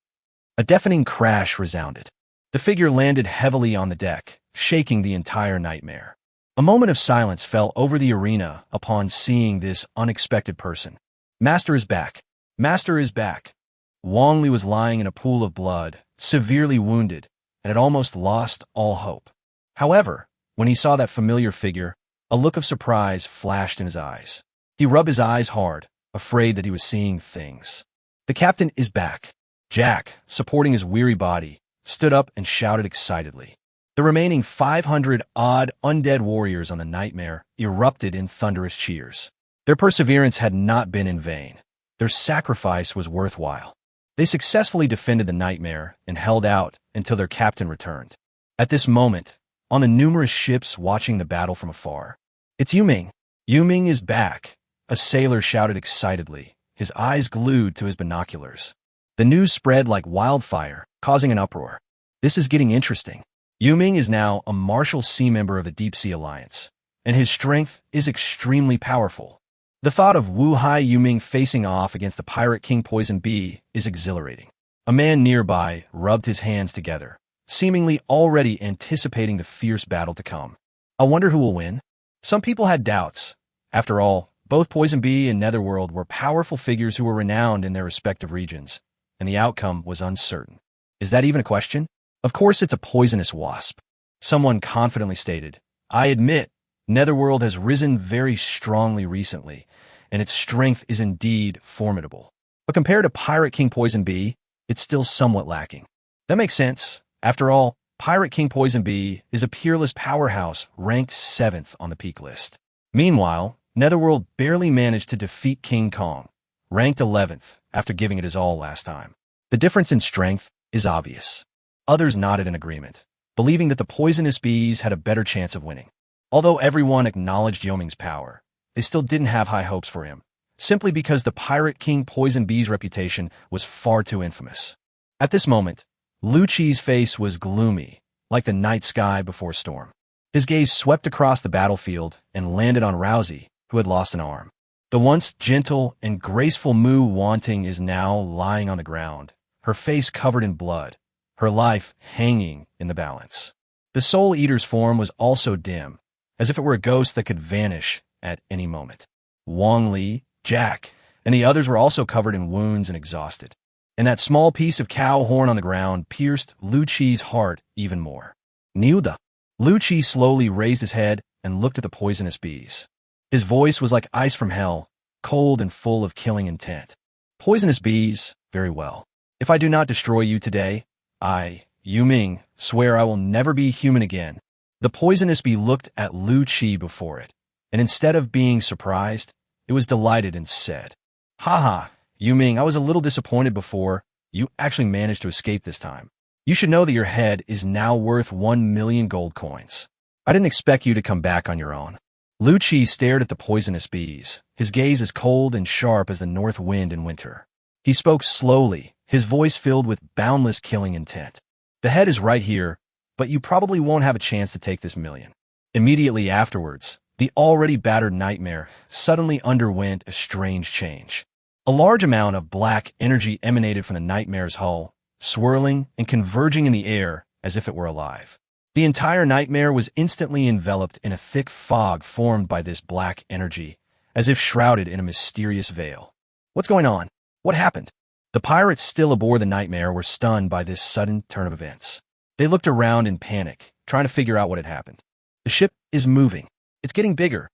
A deafening crash resounded. The figure landed heavily on the deck, shaking the entire nightmare. A moment of silence fell over the arena upon seeing this unexpected person. Master is back. Master is back. Wang Li was lying in a pool of blood, severely wounded, and had almost lost all hope. However, when he saw that familiar figure, a look of surprise flashed in his eyes. He rubbed his eyes hard, afraid that he was seeing things. The captain is back. Jack, supporting his weary body, stood up and shouted excitedly. The remaining 500-odd undead warriors on the Nightmare erupted in thunderous cheers. Their perseverance had not been in vain. Their sacrifice was worthwhile. They successfully defended the Nightmare and held out until their captain returned. At this moment, on the numerous ships watching the battle from afar, it's Yuming. Yuming is back, a sailor shouted excitedly, his eyes glued to his binoculars. The news spread like wildfire, causing an uproar. This is getting interesting. Yuming is now a Marshal Sea member of the Deep Sea Alliance. and his strength is extremely powerful. The thought of Wu Hai Yuming facing off against the Pirate King Poison Bee is exhilarating. A man nearby rubbed his hands together, seemingly already anticipating the fierce battle to come. I wonder who will win? Some people had doubts. After all, both Poison Bee and Netherworld were powerful figures who were renowned in their respective regions, and the outcome was uncertain. Is that even a question? Of course it's a poisonous wasp. Someone confidently stated, I admit, Netherworld has risen very strongly recently, and its strength is indeed formidable. But compared to Pirate King Poison Bee, it's still somewhat lacking. That makes sense. After all, Pirate King Poison Bee is a peerless powerhouse ranked 7th on the peak list. Meanwhile, Netherworld barely managed to defeat King Kong, ranked 11th after giving it his all last time. The difference in strength is obvious. Others nodded in agreement, believing that the poisonous bees had a better chance of winning. Although everyone acknowledged Yoming's power, they still didn't have high hopes for him, simply because the Pirate King Poison Bee's reputation was far too infamous. At this moment, Lu Qi's face was gloomy, like the night sky before storm. His gaze swept across the battlefield and landed on Rousey, who had lost an arm. The once gentle and graceful Mu Wanting is now lying on the ground, her face covered in blood, her life hanging in the balance. The Soul Eater's form was also dim, as if it were a ghost that could vanish at any moment. Wang Li, Jack, and the others were also covered in wounds and exhausted. And that small piece of cow horn on the ground pierced Lu Qi's heart even more. Niuda. Lu Qi slowly raised his head and looked at the poisonous bees. His voice was like ice from hell, cold and full of killing intent. Poisonous bees, very well. If I do not destroy you today, I, Yuming, swear I will never be human again. The poisonous bee looked at Lu Qi before it, and instead of being surprised, it was delighted and said, Haha, Yuming, I was a little disappointed before. You actually managed to escape this time. You should know that your head is now worth 1 million gold coins. I didn't expect you to come back on your own. Lu Qi stared at the poisonous bees, his gaze as cold and sharp as the north wind in winter. He spoke slowly, his voice filled with boundless killing intent. The head is right here, but you probably won't have a chance to take this million. Immediately afterwards, the already battered nightmare suddenly underwent a strange change. A large amount of black energy emanated from the nightmare's hull, swirling and converging in the air as if it were alive. The entire nightmare was instantly enveloped in a thick fog formed by this black energy, as if shrouded in a mysterious veil. What's going on? What happened? The pirates still aboard the nightmare were stunned by this sudden turn of events. They looked around in panic, trying to figure out what had happened. The ship is moving. It's getting bigger.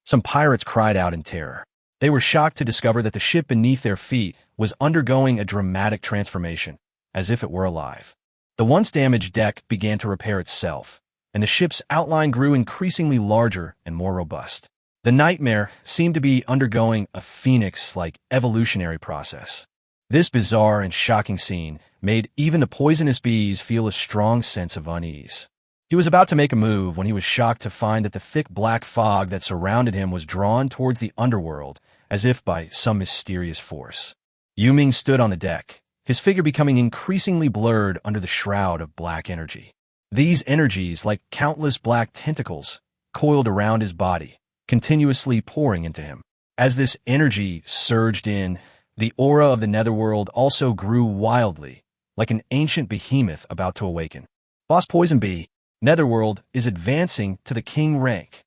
Some pirates cried out in terror. They were shocked to discover that the ship beneath their feet was undergoing a dramatic transformation, as if it were alive. The once damaged deck began to repair itself, and the ship's outline grew increasingly larger and more robust. The nightmare seemed to be undergoing a phoenix-like evolutionary process. This bizarre and shocking scene made even the poisonous bees feel a strong sense of unease. He was about to make a move when he was shocked to find that the thick black fog that surrounded him was drawn towards the underworld as if by some mysterious force. Yuming stood on the deck, his figure becoming increasingly blurred under the shroud of black energy. These energies, like countless black tentacles, coiled around his body, continuously pouring into him. As this energy surged in, the aura of the netherworld also grew wildly, like an ancient behemoth about to awaken. Boss Poison Bee, Netherworld is advancing to the king rank.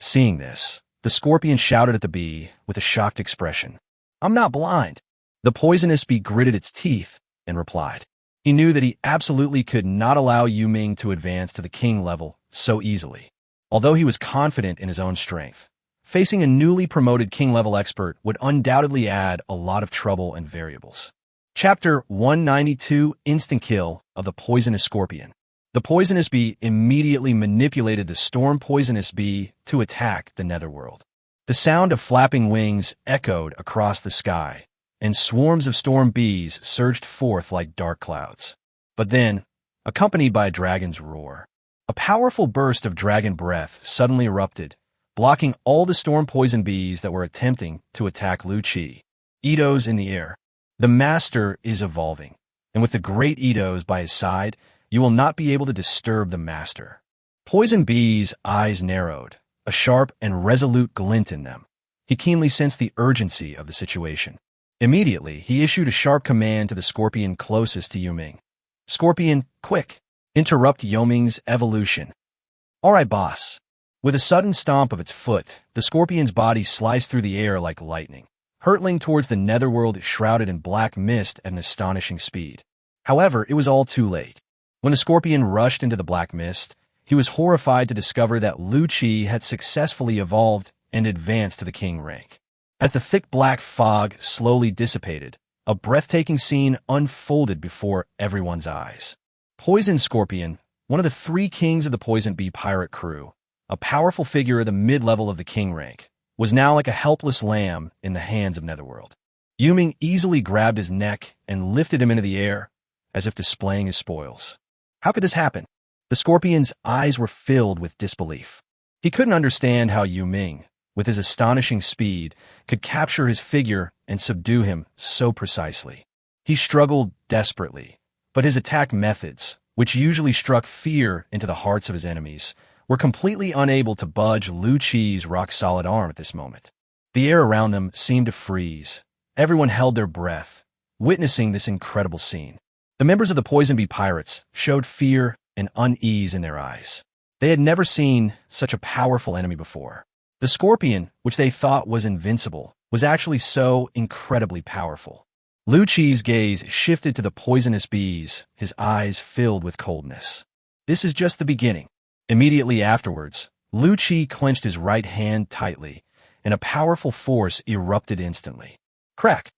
Seeing this, the scorpion shouted at the bee with a shocked expression. I'm not blind. The poisonous bee gritted its teeth and replied. He knew that he absolutely could not allow Yuming to advance to the king level so easily. Although he was confident in his own strength, facing a newly promoted king-level expert would undoubtedly add a lot of trouble and variables. Chapter 192, Instant Kill of the Poisonous Scorpion. The poisonous bee immediately manipulated the storm poisonous bee to attack the netherworld. The sound of flapping wings echoed across the sky, and swarms of storm bees surged forth like dark clouds. But then, accompanied by a dragon's roar, a powerful burst of dragon breath suddenly erupted, blocking all the storm poison bees that were attempting to attack Lu Qi. Idos in the air. The master is evolving, and with the great Idos by his side, you will not be able to disturb the master. Poison Bee's eyes narrowed, a sharp and resolute glint in them. He keenly sensed the urgency of the situation. Immediately, he issued a sharp command to the scorpion closest to Yuming. "Scorpion, quick! Interrupt Yuming's evolution." "All right, boss." With a sudden stomp of its foot, the scorpion's body sliced through the air like lightning, hurtling towards the netherworld shrouded in black mist at an astonishing speed. However, it was all too late. When the scorpion rushed into the black mist, he was horrified to discover that Lu Qi had successfully evolved and advanced to the king rank. As the thick black fog slowly dissipated, a breathtaking scene unfolded before everyone's eyes. Poison Scorpion, one of the 3 kings of the Poison Bee pirate crew, a powerful figure at the mid-level of the king rank, was now like a helpless lamb in the hands of Netherworld. Yuming easily grabbed his neck and lifted him into the air, as if displaying his spoils. How could this happen? The scorpion's eyes were filled with disbelief. He couldn't understand how Yuming, with his astonishing speed, could capture his figure and subdue him so precisely. He struggled desperately, but his attack methods, which usually struck fear into the hearts of his enemies, were completely unable to budge Lu Qi's rock-solid arm at this moment. The air around them seemed to freeze. Everyone held their breath, witnessing this incredible scene. The members of the Poison Bee Pirates showed fear and unease in their eyes. They had never seen such a powerful enemy before. The scorpion, which they thought was invincible, was actually so incredibly powerful. Lu Qi's gaze shifted to the poisonous bees, his eyes filled with coldness. This is just the beginning. Immediately afterwards, Lu Qi clenched his right hand tightly, and a powerful force erupted instantly. Crack!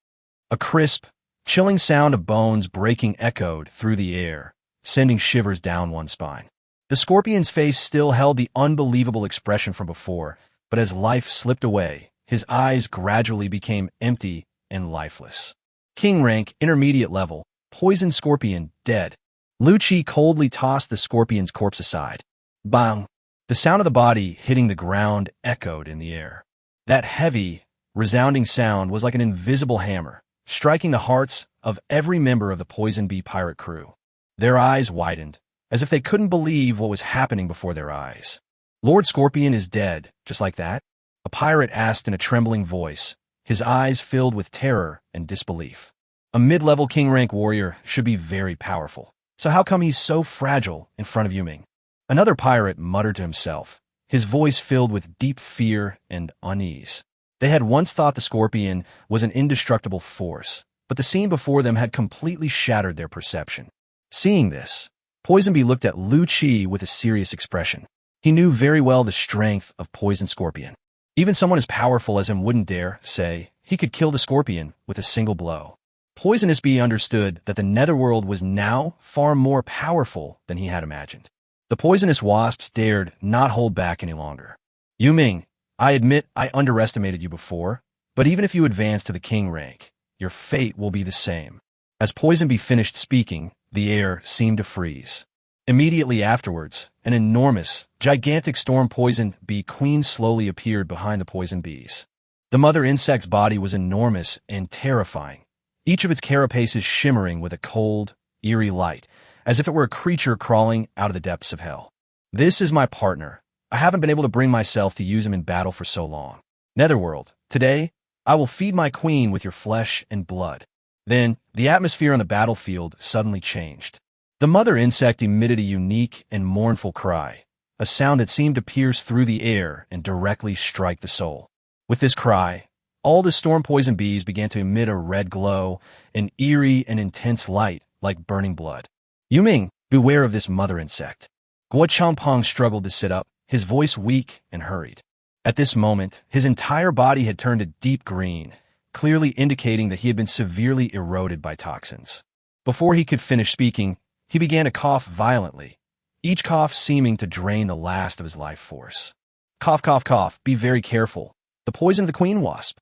A crisp, chilling sound of bones breaking echoed through the air, sending shivers down one's spine. The scorpion's face still held the unbelievable expression from before, but as life slipped away, his eyes gradually became empty and lifeless. King rank, intermediate level, poison scorpion, dead. Lu Qi coldly tossed the scorpion's corpse aside. Bang! The sound of the body hitting the ground echoed in the air. That heavy, resounding sound was like an invisible hammer, striking the hearts of every member of the Poison Bee pirate crew. Their eyes widened, as if they couldn't believe what was happening before their eyes. "Lord Scorpion is dead, just like that?" a pirate asked in a trembling voice, his eyes filled with terror and disbelief. A mid-level king rank warrior should be very powerful, so how come he's so fragile in front of Yuming? Another pirate muttered to himself, his voice filled with deep fear and unease. They had once thought the scorpion was an indestructible force, but the scene before them had completely shattered their perception. Seeing this, Poison Bee looked at Lu Qi with a serious expression. He knew very well the strength of Poison Scorpion. Even someone as powerful as him wouldn't dare say he could kill the scorpion with a single blow. Poisonous Bee understood that the Netherworld was now far more powerful than he had imagined. The poisonous wasps dared not hold back any longer. "Yuming, I admit I underestimated you before, but even if you advance to the king rank, your fate will be the same." As Poison Bee finished speaking, the air seemed to freeze. Immediately afterwards, an enormous, gigantic storm poison bee queen slowly appeared behind the poison bees. The mother insect's body was enormous and terrifying, each of its carapaces shimmering with a cold, eerie light, as if it were a creature crawling out of the depths of hell. "This is my partner. I haven't been able to bring myself to use him in battle for so long. Netherworld, today, I will feed my queen with your flesh and blood." Then, the atmosphere on the battlefield suddenly changed. The mother insect emitted a unique and mournful cry, a sound that seemed to pierce through the air and directly strike the soul. With this cry, all the storm poison bees began to emit a red glow, an eerie and intense light like burning blood. "Yuming, beware of this mother insect." Guo Changpeng struggled to sit up, his voice weak and hurried. At this moment, his entire body had turned a deep green, clearly indicating that he had been severely eroded by toxins. Before he could finish speaking, he began to cough violently, each cough seeming to drain the last of his life force. "Cough, cough, cough, be very careful. The poison of the queen wasp."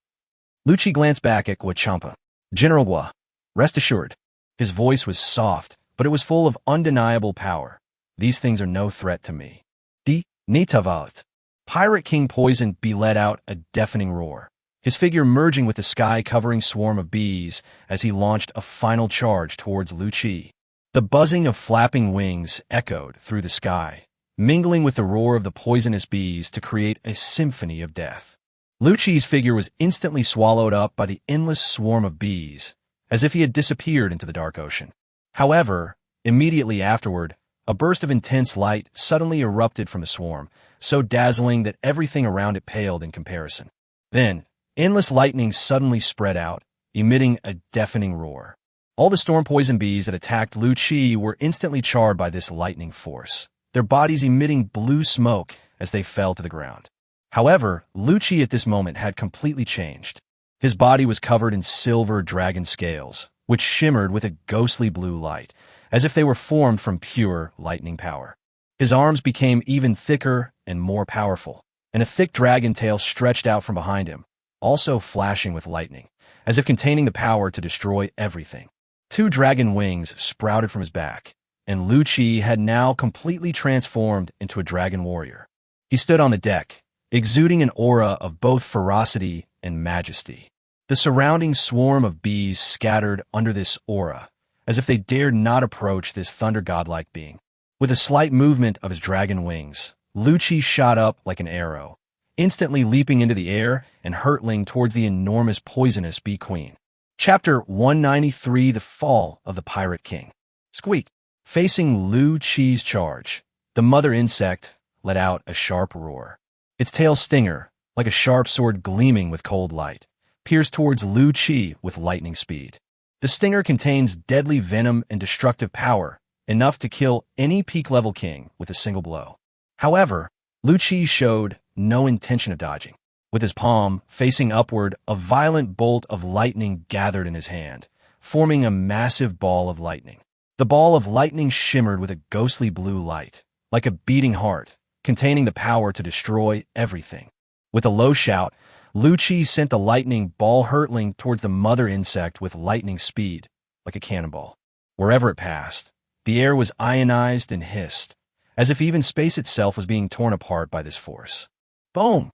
Lu Qi glanced back at Guo Champa. "General Guo, rest assured." His voice was soft, but it was full of undeniable power. "These things are no threat to me." "Di, Nitavaut." Pirate King Poison Bee let out a deafening roar, his figure merging with the sky-covering swarm of bees as he launched a final charge towards Lu Qi. The buzzing of flapping wings echoed through the sky, mingling with the roar of the poisonous bees to create a symphony of death. Lu Qi's figure was instantly swallowed up by the endless swarm of bees, as if he had disappeared into the dark ocean. However, immediately afterward, a burst of intense light suddenly erupted from the swarm, so dazzling that everything around it paled in comparison. Then, endless lightning suddenly spread out, emitting a deafening roar. All the storm poison bees that attacked Lu Qi were instantly charred by this lightning force, their bodies emitting blue smoke as they fell to the ground. However, Lu Qi at this moment had completely changed. His body was covered in silver dragon scales, which shimmered with a ghostly blue light, as if they were formed from pure lightning power. His arms became even thicker and more powerful, and a thick dragon tail stretched out from behind him, also flashing with lightning, as if containing the power to destroy everything. 2 dragon wings sprouted from his back, and Lu Qi had now completely transformed into a dragon warrior. He stood on the deck, exuding an aura of both ferocity and majesty. The surrounding swarm of bees scattered under this aura, as if they dared not approach this thunder godlike being. With a slight movement of his dragon wings, Lu Qi shot up like an arrow, instantly leaping into the air and hurtling towards the enormous poisonous bee queen. Chapter 193: The Fall of the Pirate King. Squeak! Facing Lu Qi's charge, the mother insect let out a sharp roar. Its tail stinger, like a sharp sword gleaming with cold light, pierced towards Lu Qi with lightning speed. The stinger contains deadly venom and destructive power, enough to kill any peak-level king with a single blow. However, Lu Qi showed no intention of dodging. With his palm facing upward, a violent bolt of lightning gathered in his hand, forming a massive ball of lightning. The ball of lightning shimmered with a ghostly blue light, like a beating heart, containing the power to destroy everything. With a low shout, Lu Qi sent the lightning ball hurtling towards the mother insect with lightning speed, like a cannonball. Wherever it passed, the air was ionized and hissed, as if even space itself was being torn apart by this force. Boom!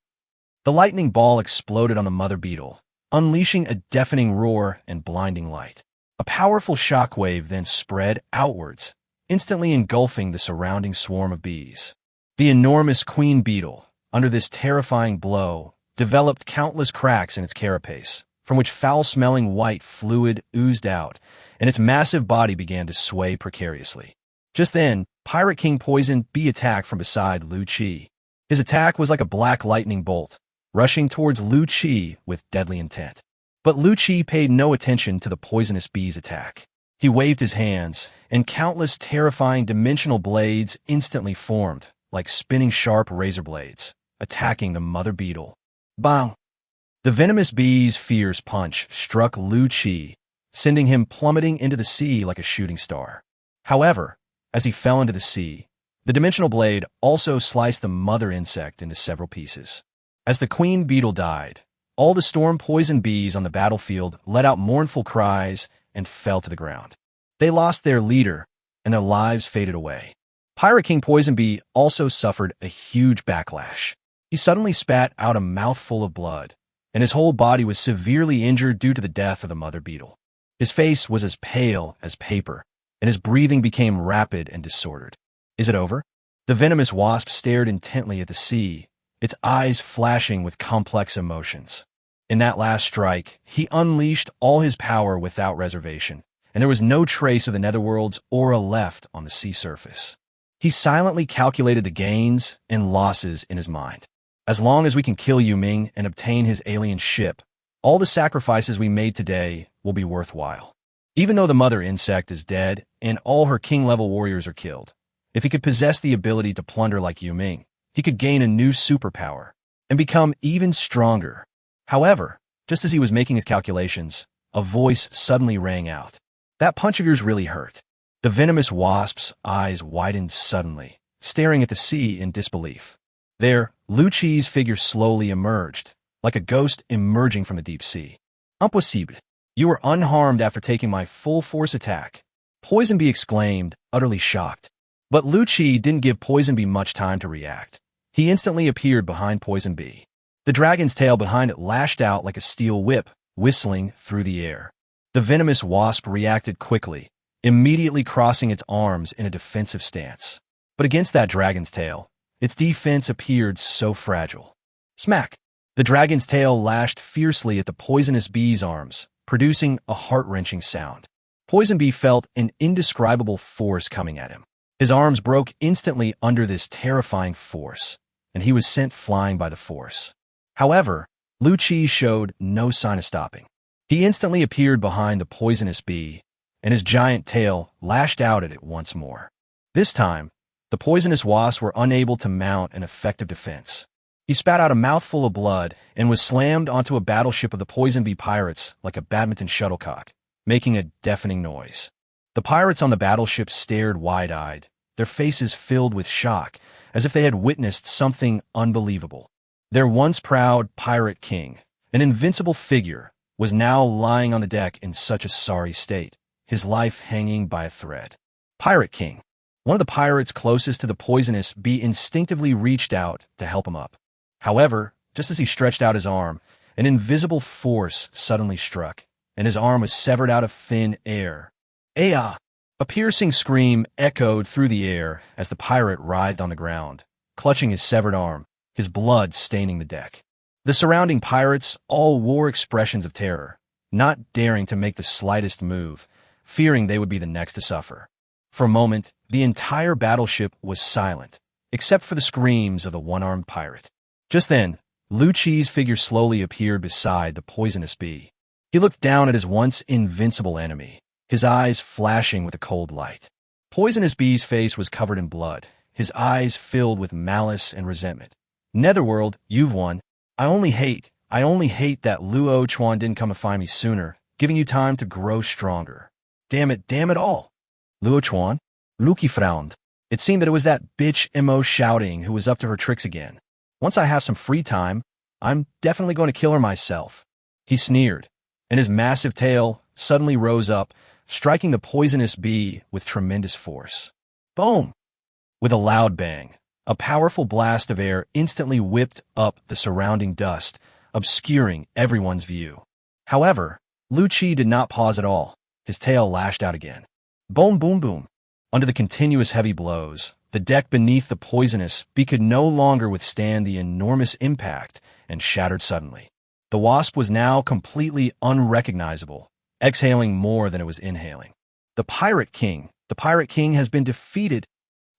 The lightning ball exploded on the mother beetle, unleashing a deafening roar and blinding light. A powerful shockwave then spread outwards, instantly engulfing the surrounding swarm of bees. The enormous queen beetle, under this terrifying blow, developed countless cracks in its carapace, from which foul-smelling white fluid oozed out, and its massive body began to sway precariously. Just then, Pirate King Poison Bee attacked from beside Lu Qi. His attack was like a black lightning bolt, rushing towards Lu Qi with deadly intent. But Lu Qi paid no attention to the poisonous bee's attack. He waved his hands, and countless terrifying dimensional blades instantly formed, like spinning sharp razor blades, attacking the mother beetle. Bang! The venomous bee's fierce punch struck Lu Qi, sending him plummeting into the sea like a shooting star. However, as he fell into the sea, the dimensional blade also sliced the mother insect into several pieces. As the queen beetle died, all the storm poison bees on the battlefield let out mournful cries and fell to the ground. They lost their leader, and their lives faded away. Pirate King Poison Bee also suffered a huge backlash. He suddenly spat out a mouthful of blood, and his whole body was severely injured due to the death of the mother beetle. His face was as pale as paper, and his breathing became rapid and disordered. Is it over? The venomous wasp stared intently at the sea, its eyes flashing with complex emotions. In that last strike, he unleashed all his power without reservation, and there was no trace of the Netherworld's aura left on the sea surface. He silently calculated the gains and losses in his mind. As long as we can kill Yu Ming and obtain his alien ship, all the sacrifices we made today will be worthwhile. Even though the mother insect is dead and all her king-level warriors are killed, if he could possess the ability to plunder like Yu Ming, he could gain a new superpower and become even stronger. However, just as he was making his calculations, a voice suddenly rang out. That punch of yours really hurt. The venomous wasp's eyes widened suddenly, staring at the sea in disbelief. There, Lu Qi's figure slowly emerged, like a ghost emerging from the deep sea. Impossible. You were unharmed after taking my full force attack, Poison Bee exclaimed, utterly shocked. But Lu Qi didn't give Poison Bee much time to react. He instantly appeared behind Poison Bee. The dragon's tail behind it lashed out like a steel whip, whistling through the air. The venomous wasp reacted quickly, immediately crossing its arms in a defensive stance. But against that dragon's tail, its defense appeared so fragile. Smack! The dragon's tail lashed fiercely at the poisonous bee's arms, producing a heart-wrenching sound. Poison Bee felt an indescribable force coming at him. His arms broke instantly under this terrifying force, and he was sent flying by the force. However, Lu Qi showed no sign of stopping. He instantly appeared behind the poisonous bee, and his giant tail lashed out at it once more. This time, the poisonous wasps were unable to mount an effective defense. He spat out a mouthful of blood and was slammed onto a battleship of the Poison Bee pirates like a badminton shuttlecock, making a deafening noise. The pirates on the battleship stared wide-eyed, their faces filled with shock, as if they had witnessed something unbelievable. Their once proud pirate king, an invincible figure, was now lying on the deck in such a sorry state, his life hanging by a thread. Pirate King. One of the pirates closest to the poisonous bee instinctively reached out to help him up. However, just as he stretched out his arm, an invisible force suddenly struck, and his arm was severed out of thin air. "Aya!" A piercing scream echoed through the air as the pirate writhed on the ground, clutching his severed arm, his blood staining the deck. The surrounding pirates all wore expressions of terror, not daring to make the slightest move, fearing they would be the next to suffer. For a moment, the entire battleship was silent, except for the screams of the one-armed pirate. Just then, Lu Qi's figure slowly appeared beside the poisonous bee. He looked down at his once invincible enemy, his eyes flashing with a cold light. Poisonous Bee's face was covered in blood, his eyes filled with malice and resentment. "Netherworld, you've won. I only hate that Luo Chuan didn't come to find me sooner, giving you time to grow stronger. Damn it all." Luo Chuan? Lu Qi frowned. It seemed that it was that bitch Mo shouting who was up to her tricks again. "Once I have some free time, I'm definitely going to kill her myself." He sneered, and his massive tail suddenly rose up, striking the poisonous bee with tremendous force. Boom! With a loud bang, a powerful blast of air instantly whipped up the surrounding dust, obscuring everyone's view. However, Lu Qi did not pause at all. His tail lashed out again. Boom, boom, boom. Under the continuous heavy blows, the deck beneath the poisonous bee could no longer withstand the enormous impact and shattered suddenly. The wasp was now completely unrecognizable, exhaling more than it was inhaling. The Pirate King has been defeated.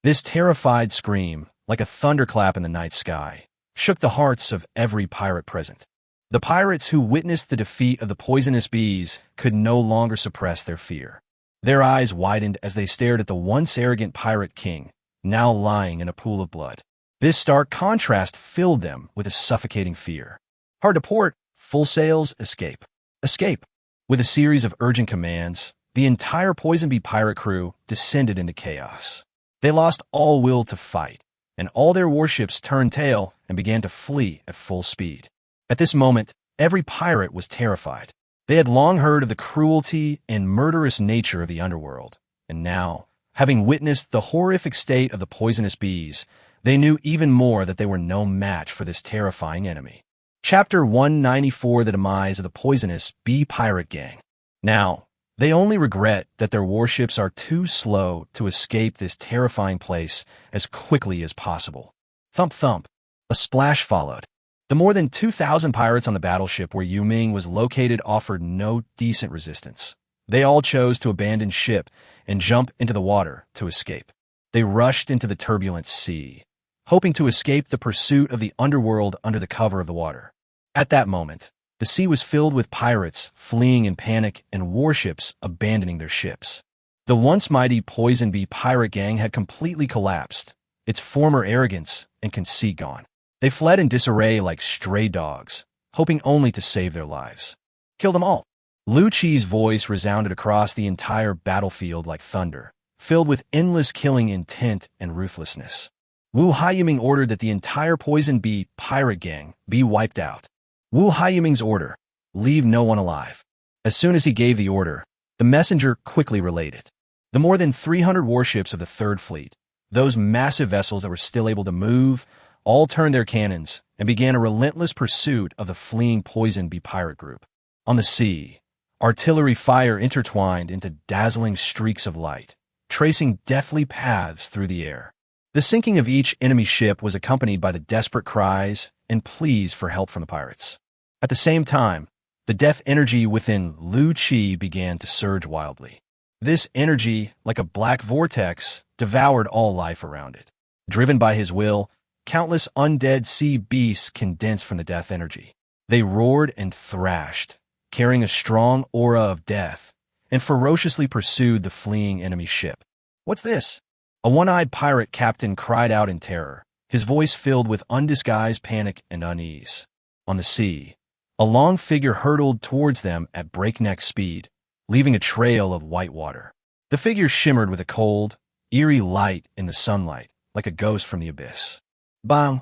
This terrified scream, like a thunderclap in the night sky, shook the hearts of every pirate present. The pirates who witnessed the defeat of the poisonous bees could no longer suppress their fear. Their eyes widened as they stared at the once arrogant Pirate King, now lying in a pool of blood. This stark contrast filled them with a suffocating fear. Hard to port, full sails, escape. Escape. With a series of urgent commands, the entire Poison Bee pirate crew descended into chaos. They lost all will to fight, and all their warships turned tail and began to flee at full speed. At this moment, every pirate was terrified. They had long heard of the cruelty and murderous nature of the underworld, and now, having witnessed the horrific state of the poisonous bees, they knew even more that they were no match for this terrifying enemy. Chapter 194: The Demise of the Poisonous Bee Pirate Gang. Now, they only regret that their warships are too slow to escape this terrifying place as quickly as possible. Thump thump. A splash followed. The more than 2,000 pirates on the battleship where Yu Ming was located offered no decent resistance. They all chose to abandon ship and jump into the water to escape. They rushed into the turbulent sea, hoping to escape the pursuit of the underworld under the cover of the water. At that moment, the sea was filled with pirates fleeing in panic and warships abandoning their ships. The once mighty Poison Bee pirate gang had completely collapsed, its former arrogance and conceit gone. They fled in disarray like stray dogs, hoping only to save their lives. Kill them all. Lu Qi's voice resounded across the entire battlefield like thunder, filled with endless killing intent and ruthlessness. Wu Haiyiming ordered that the entire Poison Bee pirate gang be wiped out. Wu Haiyiming's order: leave no one alive. As soon as he gave the order, the messenger quickly relayed it. The more than 300 warships of the Third Fleet, those massive vessels that were still able to move, all turned their cannons and began a relentless pursuit of the fleeing Poison Bee pirate group. On the sea, artillery fire intertwined into dazzling streaks of light, tracing deathly paths through the air. The sinking of each enemy ship was accompanied by the desperate cries and pleas for help from the pirates. At the same time, the death energy within Lu Qi began to surge wildly. This energy, like a black vortex, devoured all life around it. Driven by his will, countless undead sea beasts condensed from the death energy. They roared and thrashed, carrying a strong aura of death, and ferociously pursued the fleeing enemy ship. "What's this?" A one-eyed pirate captain cried out in terror, his voice filled with undisguised panic and unease. On the sea, a long figure hurtled towards them at breakneck speed, leaving a trail of white water. The figure shimmered with a cold, eerie light in the sunlight, like a ghost from the abyss. Bang!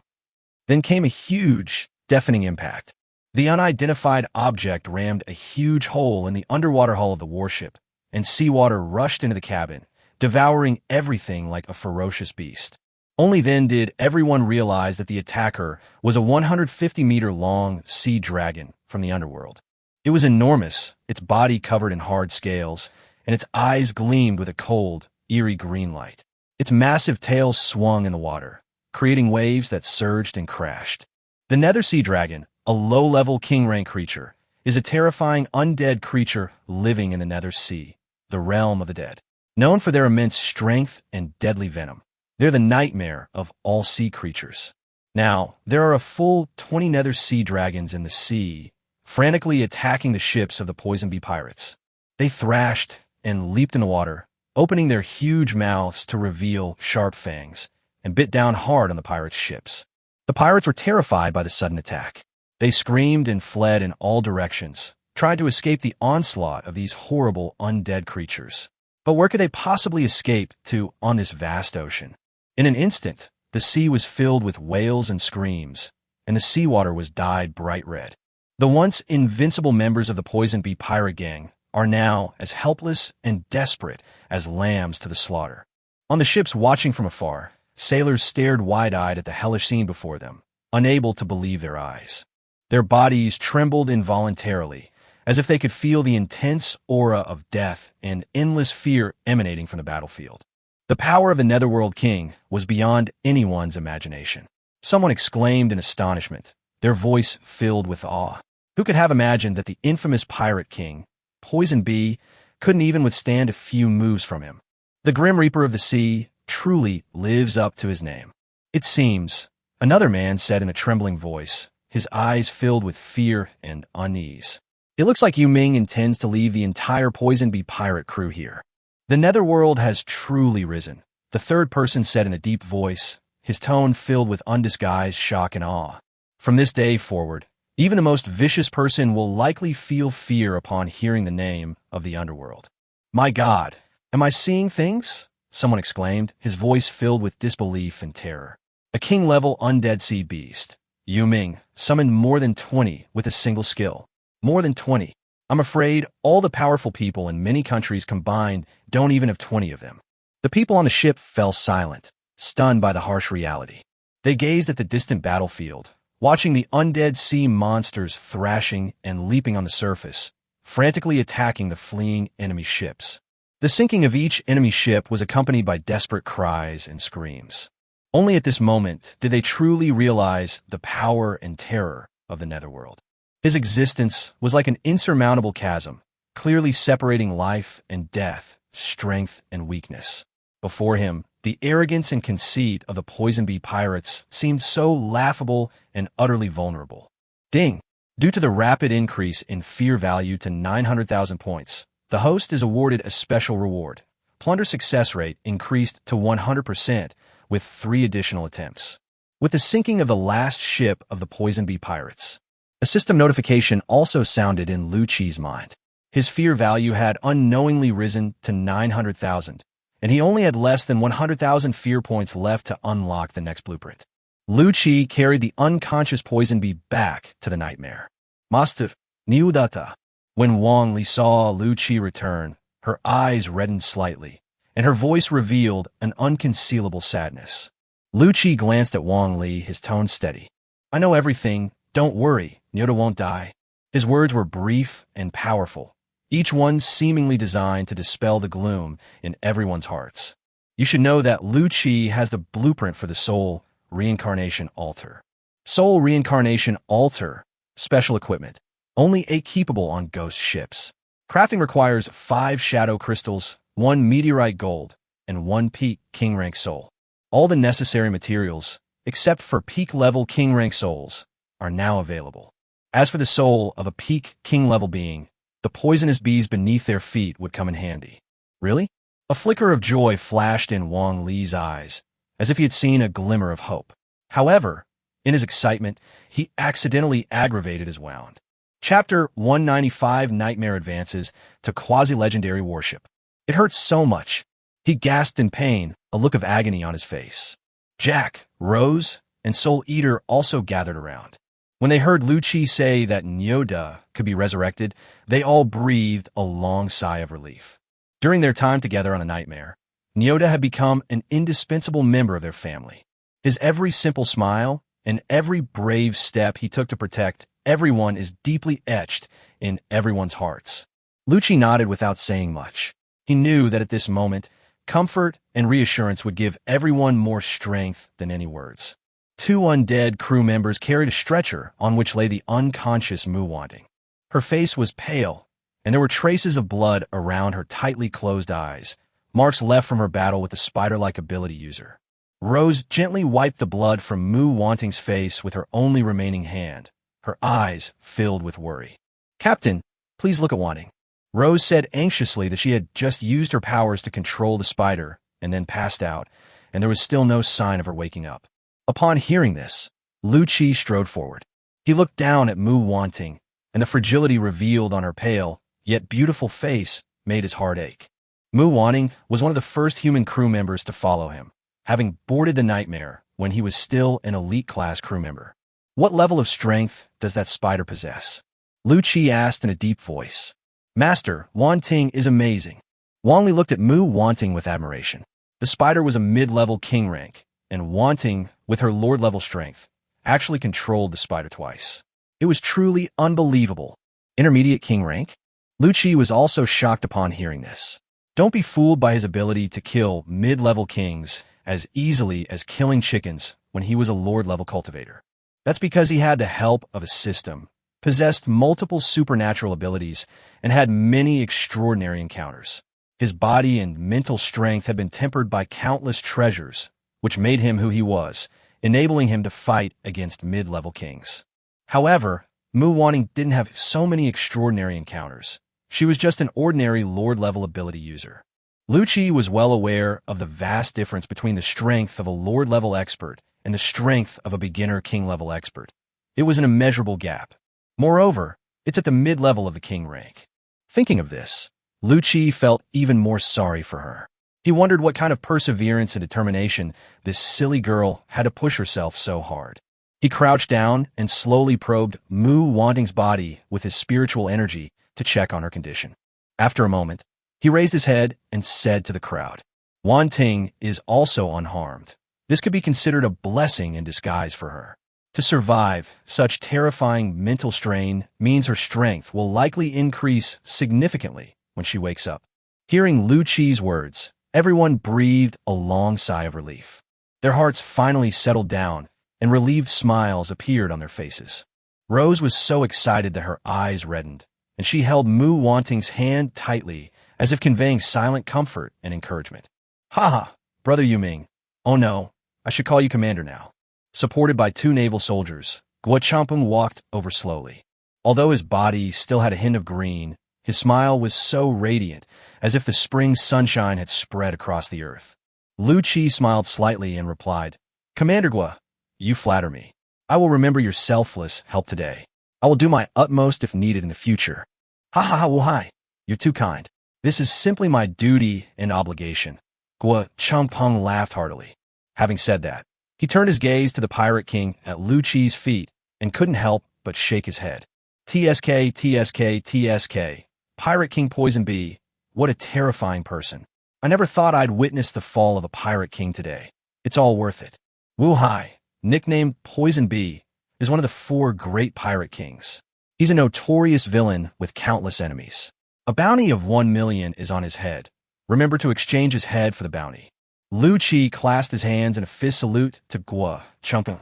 Then came a huge, deafening impact. The unidentified object rammed a huge hole in the underwater hull of the warship, and seawater rushed into the cabin, devouring everything like a ferocious beast. Only then did everyone realize that the attacker was a 150-meter-long sea dragon from the underworld. It was enormous, its body covered in hard scales, and its eyes gleamed with a cold, eerie green light. Its massive tail swung in the water, creating waves that surged and crashed. The Nether Sea Dragon, a low-level king-rank creature, is a terrifying undead creature living in the Nether Sea, the realm of the dead. Known for their immense strength and deadly venom, they're the nightmare of all sea creatures. Now, there are a full 20 Nether Sea Dragons in the sea, frantically attacking the ships of the Poison Bee pirates. They thrashed and leaped in the water, opening their huge mouths to reveal sharp fangs, and bit down hard on the pirates' ships. The pirates were terrified by the sudden attack. They screamed and fled in all directions, trying to escape the onslaught of these horrible undead creatures. But where could they possibly escape to on this vast ocean? In an instant, the sea was filled with wails and screams, and the seawater was dyed bright red. The once invincible members of the Poison Bee pirate gang are now as helpless and desperate as lambs to the slaughter. On the ships watching from afar, sailors stared wide-eyed at the hellish scene before them, unable to believe their eyes. Their bodies trembled involuntarily, as if they could feel the intense aura of death and endless fear emanating from the battlefield. The power of the Netherworld King was beyond anyone's imagination. Someone exclaimed in astonishment, their voice filled with awe. Who could have imagined that the infamous Pirate King, Poison Bee, couldn't even withstand a few moves from him? The Grim Reaper of the Sea truly lives up to his name. "It seems," another man said in a trembling voice, his eyes filled with fear and unease. "It looks like Yu Ming intends to leave the entire Poison Bee pirate crew here." "The Netherworld has truly risen," the third person said in a deep voice, his tone filled with undisguised shock and awe. "From this day forward, even the most vicious person will likely feel fear upon hearing the name of the underworld." "My God, am I seeing things?" someone exclaimed, his voice filled with disbelief and terror. A king-level undead sea beast, Yu Ming, summoned more than 20 with a single skill. More than 20. I'm afraid all the powerful people in many countries combined don't even have 20 of them. The people on the ship fell silent, stunned by the harsh reality. They gazed at the distant battlefield, watching the undead sea monsters thrashing and leaping on the surface, frantically attacking the fleeing enemy ships. The sinking of each enemy ship was accompanied by desperate cries and screams. Only at this moment did they truly realize the power and terror of the Netherworld. His existence was like an insurmountable chasm, clearly separating life and death, strength and weakness. Before him, the arrogance and conceit of the Poison Bee pirates seemed so laughable and utterly vulnerable. Ding! Due to the rapid increase in fear value to 900,000 points, the host is awarded a special reward. Plunder success rate increased to 100% with 3 additional attempts. With the sinking of the last ship of the Poison Bee pirates, a system notification also sounded in Lu Qi's mind. His fear value had unknowingly risen to 900,000, and he only had less than 100,000 fear points left to unlock the next blueprint. Lu Qi carried the unconscious Poison Bee back to the nightmare. Master Niudata. When Wang Li saw Lu Qi return, her eyes reddened slightly, and her voice revealed an unconcealable sadness. Lu Qi glanced at Wang Li, his tone steady. "I know everything. Don't worry, Nyoda won't die." His words were brief and powerful, each one seemingly designed to dispel the gloom in everyone's hearts. You should know that Lu Chi has the blueprint for the Soul Reincarnation Altar. Soul Reincarnation Altar, special equipment, only 8 keepable on ghost ships. Crafting requires 5 shadow crystals, 1 meteorite gold, and 1 peak king rank soul. All the necessary materials, except for peak level king rank souls, are now available. As for the soul of a peak king level being, the poisonous bees beneath their feet would come in handy. Really? A flicker of joy flashed in Wang Li's eyes, as if he had seen a glimmer of hope. However, in his excitement, he accidentally aggravated his wound. Chapter 195 Nightmare Advances to Quasi-Legendary Warship. It hurt so much. He gasped in pain, a look of agony on his face. Jack, Rose, and Soul Eater also gathered around. When they heard Lu Chi say that Nyoda could be resurrected, they all breathed a long sigh of relief. During their time together on a nightmare, Nyoda had become an indispensable member of their family. His every simple smile and every brave step he took to protect everyone is deeply etched in everyone's hearts. Lu Chi nodded without saying much. He knew that at this moment, comfort and reassurance would give everyone more strength than any words. 2 undead crew members carried a stretcher on which lay the unconscious Mu Wanting. Her face was pale, and there were traces of blood around her tightly closed eyes, marks left from her battle with the spider-like ability user. Rose gently wiped the blood from Mu Wanting's face with her only remaining hand, her eyes filled with worry. "Captain, please look at Wanting." Rose said anxiously that she had just used her powers to control the spider and then passed out, and there was still no sign of her waking up. Upon hearing this, Lu Chi strode forward. He looked down at Mu Wanting, and the fragility revealed on her pale, yet beautiful face made his heart ache. Mu Wanting was one of the first human crew members to follow him, having boarded the Nightmare when he was still an elite-class crew member. "What level of strength does that spider possess?" Lu Chi asked in a deep voice. "Master, Wanting is amazing." Wang Li looked at Mu Wanting with admiration. The spider was a mid-level king rank, and Wanting, with her lord-level strength, actually controlled the spider twice. It was truly unbelievable. Intermediate king rank? Lu Chi was also shocked upon hearing this. Don't be fooled by his ability to kill mid-level kings as easily as killing chickens when he was a lord-level cultivator. That's because he had the help of a system, possessed multiple supernatural abilities, and had many extraordinary encounters. His body and mental strength had been tempered by countless treasures, which made him who he was, enabling him to fight against mid-level kings. However, Mu Wanting didn't have so many extraordinary encounters. She was just an ordinary lord-level ability user. Lu Chi was well aware of the vast difference between the strength of a lord-level expert and the strength of a beginner king-level expert. It was an immeasurable gap. Moreover, it's at the mid-level of the king rank. Thinking of this, Lu Chi felt even more sorry for her. He wondered what kind of perseverance and determination this silly girl had to push herself so hard. He crouched down and slowly probed Mu Wanting's body with his spiritual energy to check on her condition. After a moment, he raised his head and said to the crowd, "Wanting is also unharmed. This could be considered a blessing in disguise for her. To survive such terrifying mental strain means her strength will likely increase significantly when she wakes up." Hearing Lu Chi's words, everyone breathed a long sigh of relief. Their hearts finally settled down, and relieved smiles appeared on their faces. Rose was so excited that her eyes reddened, and she held Mu Wanting's hand tightly, as if conveying silent comfort and encouragement. "Ha ha, Brother Yuming. Oh no, I should call you Commander now." Supported by 2 naval soldiers, Guo Champeng walked over slowly. Although his body still had a hint of green, his smile was so radiant, as if the spring sunshine had spread across the earth. Lu Chi smiled slightly and replied, "Commander Guo, you flatter me. I will remember your selfless help today. I will do my utmost if needed in the future." "Ha ha ha, Wuhai. You're too kind. This is simply my duty and obligation." Guo Champeng laughed heartily. Having said that, he turned his gaze to the Pirate King at Lu Chi's feet and couldn't help but shake his head. "TSK, TSK, TSK. Pirate King Poison Bee. What a terrifying person. I never thought I'd witness the fall of a Pirate King today. It's all worth it." Wu Hai, nicknamed Poison Bee, is one of the 4 great pirate kings. He's a notorious villain with countless enemies. A bounty of 1 million is on his head. Remember to exchange his head for the bounty. Lu Chi clasped his hands in a fist salute to Guo Chumpeng.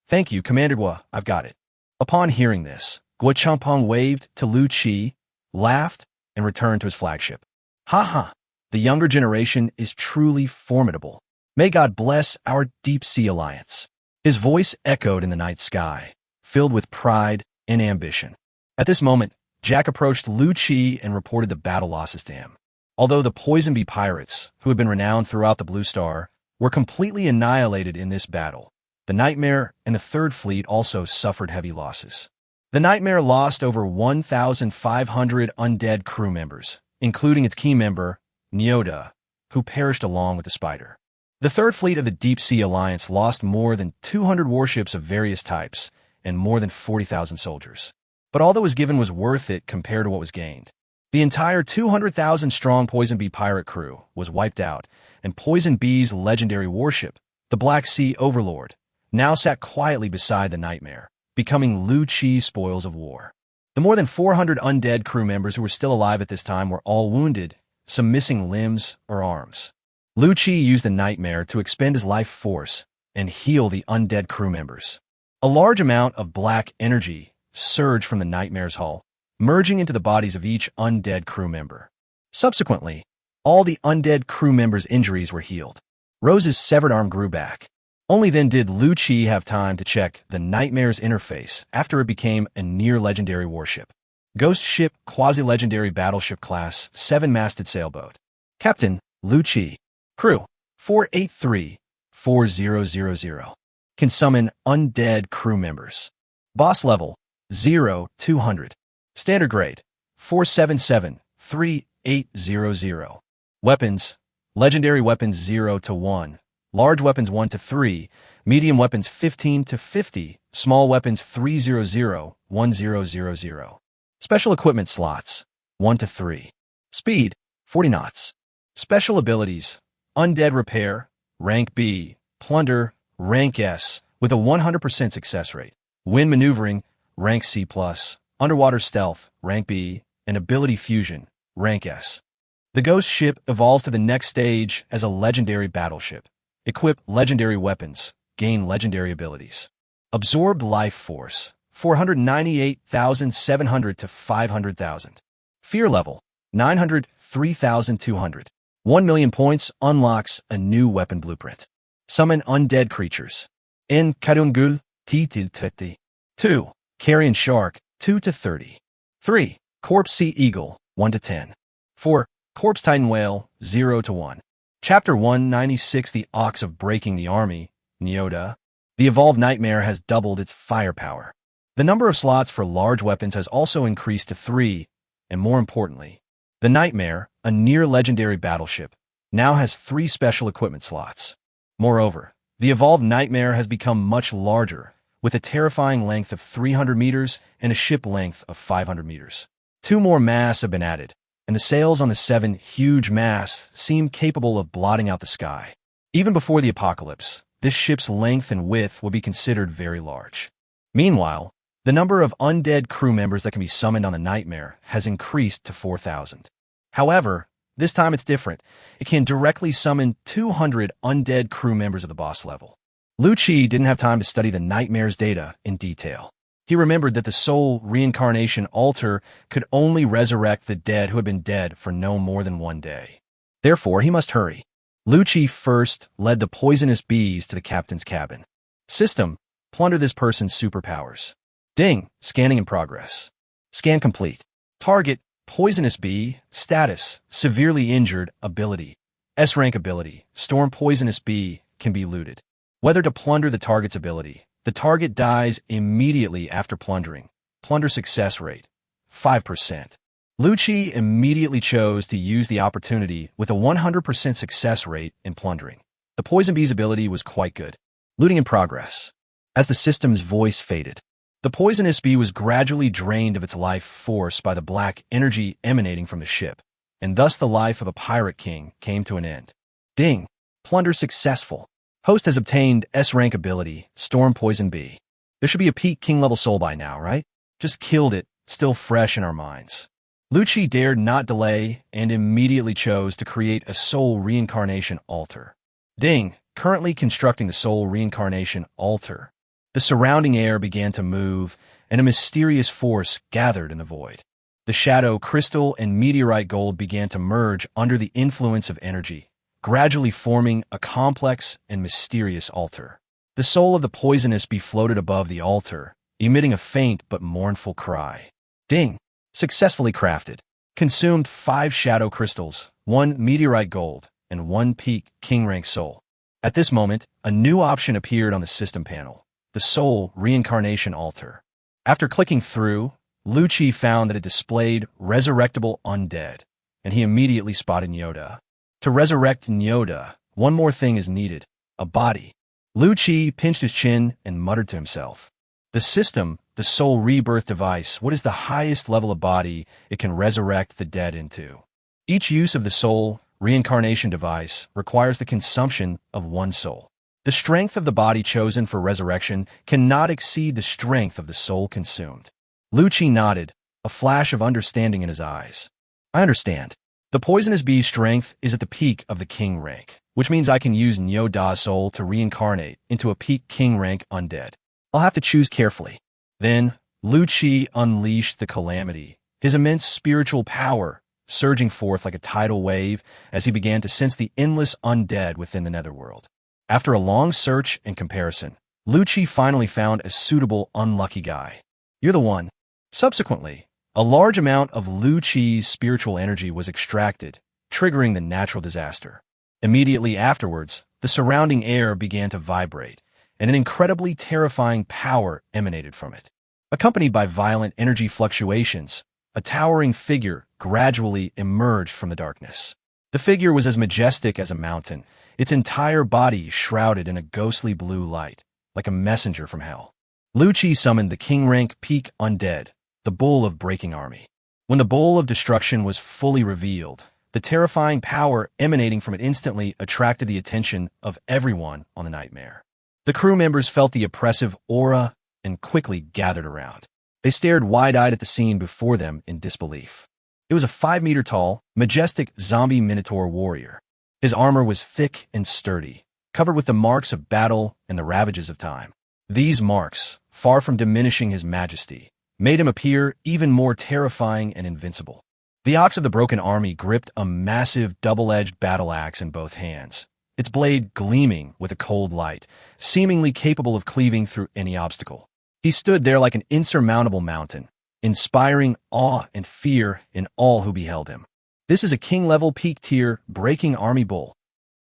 Thank you, Commander Guo, I've got it. Upon hearing this, Guo Chumpeng waved to Lu Chi, laughed, and returned to his flagship. Ha ha, the younger generation is truly formidable. May God bless our deep-sea alliance. His voice echoed in the night sky, filled with pride and ambition. At this moment, Jack approached Lu Chi and reported the battle losses to him. Although the Poison Bee pirates, who had been renowned throughout the Blue Star, were completely annihilated in this battle, the Nightmare and the Third Fleet also suffered heavy losses. The Nightmare lost over 1,500 undead crew members, including its key member, Nyoda, who perished along with the Spider. The Third Fleet of the Deep Sea Alliance lost more than 200 warships of various types and more than 40,000 soldiers. But all that was given was worth it compared to what was gained. The entire 200,000-strong Poison Bee pirate crew was wiped out, and Poison Bee's legendary warship, the Black Sea Overlord, now sat quietly beside the Nightmare, becoming Lu Chi's spoils of war. The more than 400 undead crew members who were still alive at this time were all wounded, some missing limbs or arms. Lu Chi used the Nightmare to expend his life force and heal the undead crew members. A large amount of black energy surged from the Nightmare's hull, merging into the bodies of each undead crew member. Subsequently, all the undead crew members' injuries were healed. Rose's severed arm grew back. Only then did Lu Chi have time to check the Nightmare's interface after it became a near-legendary warship. Ghost Ship Quasi-Legendary Battleship Class 7-masted sailboat. Captain, Lu Chi. Crew, 483-4000. Can summon undead crew members. Boss level, 0-200. Standard grade, 477-3800. Weapons, legendary weapons 0-1. Large weapons 1-3, medium weapons 15-50, small weapons 300-1000. Special equipment slots 1-3. Speed 40 knots. Special abilities: Undead Repair, rank B, Plunder, rank S, with a 100% success rate. Wind Maneuvering, rank C+, Underwater Stealth, rank B, and Ability Fusion, rank S. The Ghost Ship evolves to the next stage as a legendary battleship. Equip legendary weapons, gain legendary abilities. Absorbed Life Force, 498,700 to 500,000. Fear level, 903,200. 1,000,000 points unlocks a new weapon blueprint. Summon undead creatures. In Kadungul, T-30. 2. Carrion Shark, 2-30. 3. Corpse Sea Eagle, 1-10. 4. Corpse Titan Whale, 0-1. Chapter 196, The Ox of Breaking the Army, Nyoda. The Evolved Nightmare has doubled its firepower. The number of slots for large weapons has also increased to 3, and more importantly, the Nightmare, a near-legendary battleship, now has 3 special equipment slots. Moreover, the Evolved Nightmare has become much larger, with a terrifying length of 300 meters and a ship length of 500 meters. 2 more masts have been added, and the sails on the 7 huge masts seem capable of blotting out the sky. Even before the apocalypse, this ship's length and width will be considered very large. Meanwhile, the number of undead crew members that can be summoned on the Nightmare has increased to 4,000. However, this time it's different. It can directly summon 200 undead crew members of the boss level. Lu Chi didn't have time to study the Nightmare's data in detail. He remembered that the soul reincarnation altar could only resurrect the dead who had been dead for no more than 1 day. Therefore, he must hurry. Lu Chi first led the poisonous bees to the captain's cabin. System: plunder this person's superpowers. Ding, scanning in progress. Scan complete. Target: poisonous bee. Status: severely injured. Ability: S-rank ability. Storm poisonous bee can be looted. Whether to plunder the target's ability. The target dies immediately after plundering. Plunder success rate, 5%. Lu Chi immediately chose to use the opportunity with a 100% success rate in plundering. The Poison Bee's ability was quite good. Looting in progress. As the system's voice faded, the poisonous bee was gradually drained of its life force by the black energy emanating from the ship, and thus the life of a pirate king came to an end. Ding! Plunder successful. Host has obtained S-rank ability, Storm Poison Bee. There should be a peak king level soul by now, right? Just killed it, still fresh in our minds. Lu Chi dared not delay and immediately chose to create a soul reincarnation altar. Ding, currently constructing the soul reincarnation altar. The surrounding air began to move, and a mysterious force gathered in the void. The shadow, crystal, and meteorite gold began to merge under the influence of energy, gradually forming a complex and mysterious altar. The soul of the poisonous bee floated above the altar, emitting a faint but mournful cry. Ding! Successfully crafted. Consumed 5 shadow crystals, 1 meteorite gold, and 1 peak king rank soul. At this moment, a new option appeared on the system panel, the soul reincarnation altar. After clicking through, Lu Qi found that it displayed resurrectable undead, and he immediately spotted Nyoda. To resurrect Nyoda, one more thing is needed, a body. Lu Qi pinched his chin and muttered to himself. The system, the soul rebirth device, what is the highest level of body it can resurrect the dead into? Each use of the soul reincarnation device requires the consumption of 1 soul. The strength of the body chosen for resurrection cannot exceed the strength of the soul consumed. Lu Qi nodded, a flash of understanding in his eyes. I understand. The poisonous bee's strength is at the peak of the king rank, which means I can use Nyo Da's soul to reincarnate into a peak king rank undead. I'll have to choose carefully. Then, Lu Qi unleashed the calamity, his immense spiritual power surging forth like a tidal wave as he began to sense the endless undead within the netherworld. After a long search and comparison, Lu Qi finally found a suitable unlucky guy. You're the one. Subsequently, a large amount of Lu Qi's spiritual energy was extracted, triggering the natural disaster. Immediately afterwards, the surrounding air began to vibrate, and an incredibly terrifying power emanated from it. Accompanied by violent energy fluctuations, a towering figure gradually emerged from the darkness. The figure was as majestic as a mountain, its entire body shrouded in a ghostly blue light, like a messenger from hell. Lu Qi summoned the king-rank peak undead, the Bull of Breaking Army. When the Bull of Destruction was fully revealed, the terrifying power emanating from it instantly attracted the attention of everyone on the nightmare. The crew members felt the oppressive aura and quickly gathered around. They stared wide-eyed at the scene before them in disbelief. It was a 5-meter-tall, majestic zombie minotaur warrior. His armor was thick and sturdy, covered with the marks of battle and the ravages of time. These marks, far from diminishing his majesty, made him appear even more terrifying and invincible. The Ox of the Broken Army gripped a massive double-edged battle axe in both hands, its blade gleaming with a cold light, seemingly capable of cleaving through any obstacle. He stood there like an insurmountable mountain, inspiring awe and fear in all who beheld him. This is a king-level peak-tier breaking army bull.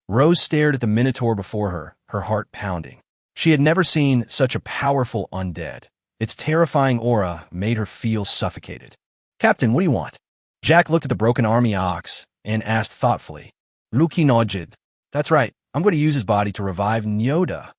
Rose stared at the minotaur before her, her heart pounding. She had never seen such a powerful undead. Its terrifying aura made her feel suffocated. Captain, what do you want? Jack looked at the broken army ox and asked thoughtfully. Lu Qi nodded. That's right, I'm going to use his body to revive Nyoda.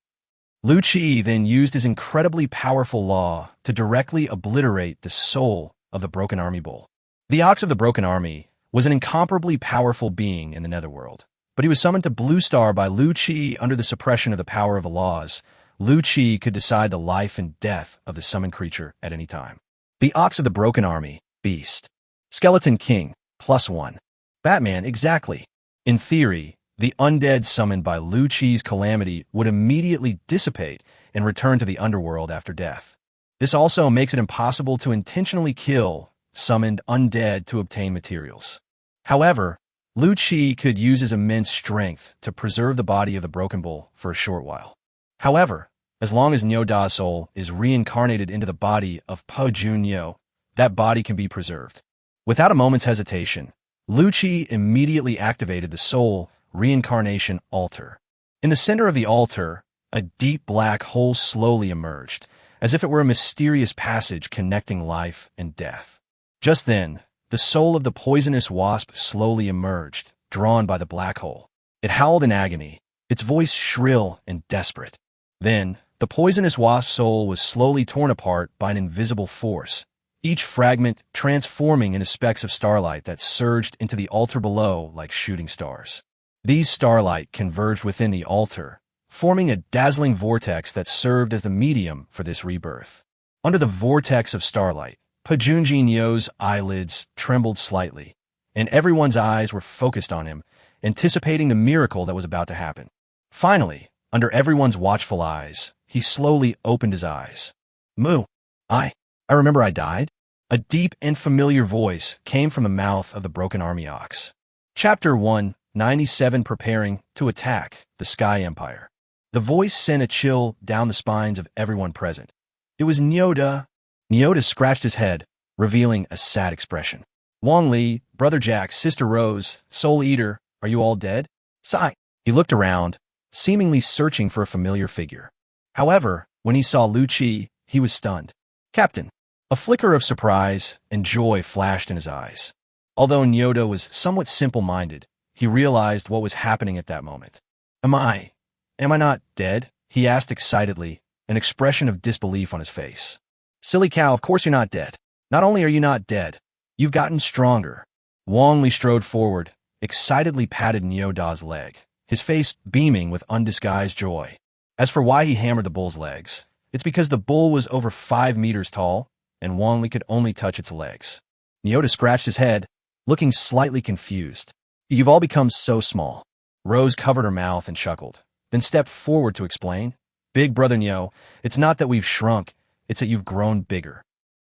Lu Qi then used his incredibly powerful law to directly obliterate the soul of the broken army bull. The Ox of the Broken Army was an incomparably powerful being in the netherworld, but he was summoned to Blue Star by Lu Qi under the suppression of the power of the laws. Lu Qi could decide the life and death of the summoned creature at any time. The Ox of the Broken Army, Beast. Skeleton King, +1. Batman, exactly. In theory, the undead summoned by Lu Qi's calamity would immediately dissipate and return to the underworld after death. This also makes it impossible to intentionally kill summoned undead to obtain materials. However, Lu Qi could use his immense strength to preserve the body of the Broken Bull for a short while. However, as long as Nyo Da's soul is reincarnated into the body of Po Jun Nyo, that body can be preserved. Without a moment's hesitation, Lu Qi immediately activated the soul reincarnation altar. In the center of the altar, a deep black hole slowly emerged, as if it were a mysterious passage connecting life and death. Just then, the soul of the poisonous wasp slowly emerged, drawn by the black hole. It howled in agony, its voice shrill and desperate. Then, the poisonous wasp soul was slowly torn apart by an invisible force, each fragment transforming into specks of starlight that surged into the altar below like shooting stars. These starlight converged within the altar, forming a dazzling vortex that served as the medium for this rebirth. Under the vortex of starlight, Pajunji Nyo's eyelids trembled slightly, and everyone's eyes were focused on him, anticipating the miracle that was about to happen. Finally, under everyone's watchful eyes, he slowly opened his eyes. Moo, I remember I died? A deep and familiar voice came from the mouth of the broken army ox. Chapter 197 Preparing to Attack the Sky Empire. The voice sent a chill down the spines of everyone present. It was Nyoda. Nyoda scratched his head, revealing a sad expression. Wang Li, Brother Jack, Sister Rose, Soul Eater, are you all dead? Sigh. He looked around, seemingly searching for a familiar figure. However, when he saw Lu Qi, he was stunned. Captain. A flicker of surprise and joy flashed in his eyes. Although Nyoda was somewhat simple-minded, he realized what was happening at that moment. Am I not dead? He asked excitedly, an expression of disbelief on his face. Silly cow, of course you're not dead. Not only are you not dead, you've gotten stronger. Wang Li strode forward, excitedly patted Nyoda's leg, his face beaming with undisguised joy. As for why he hammered the bull's legs, it's because the bull was over 5 meters tall, and Wang Li could only touch its legs. Nyoda scratched his head, looking slightly confused. You've all become so small. Rose covered her mouth and chuckled, then stepped forward to explain. Big brother Nyo, it's not that we've shrunk, it's that you've grown bigger.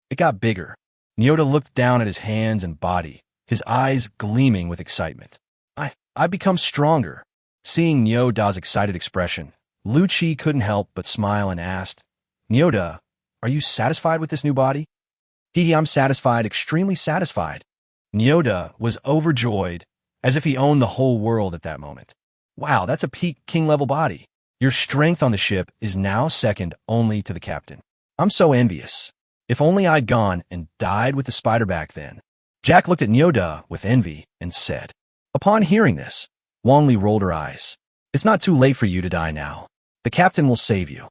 It got bigger. Nyoda looked down at his hands and body, his eyes gleaming with excitement. I've become stronger. Seeing Nyoda's excited expression, Lu Qi couldn't help but smile and asked, Nyoda, are you satisfied with this new body? I'm satisfied, extremely satisfied. Nyoda was overjoyed, as if he owned the whole world at that moment. Wow, that's a peak king-level body. Your strength on the ship is now second only to the captain. I'm so envious. If only I'd gone and died with the spider back then. Jack looked at Nyoda with envy and said. Upon hearing this, Wang Li rolled her eyes. It's not too late for you to die now. The captain will save you.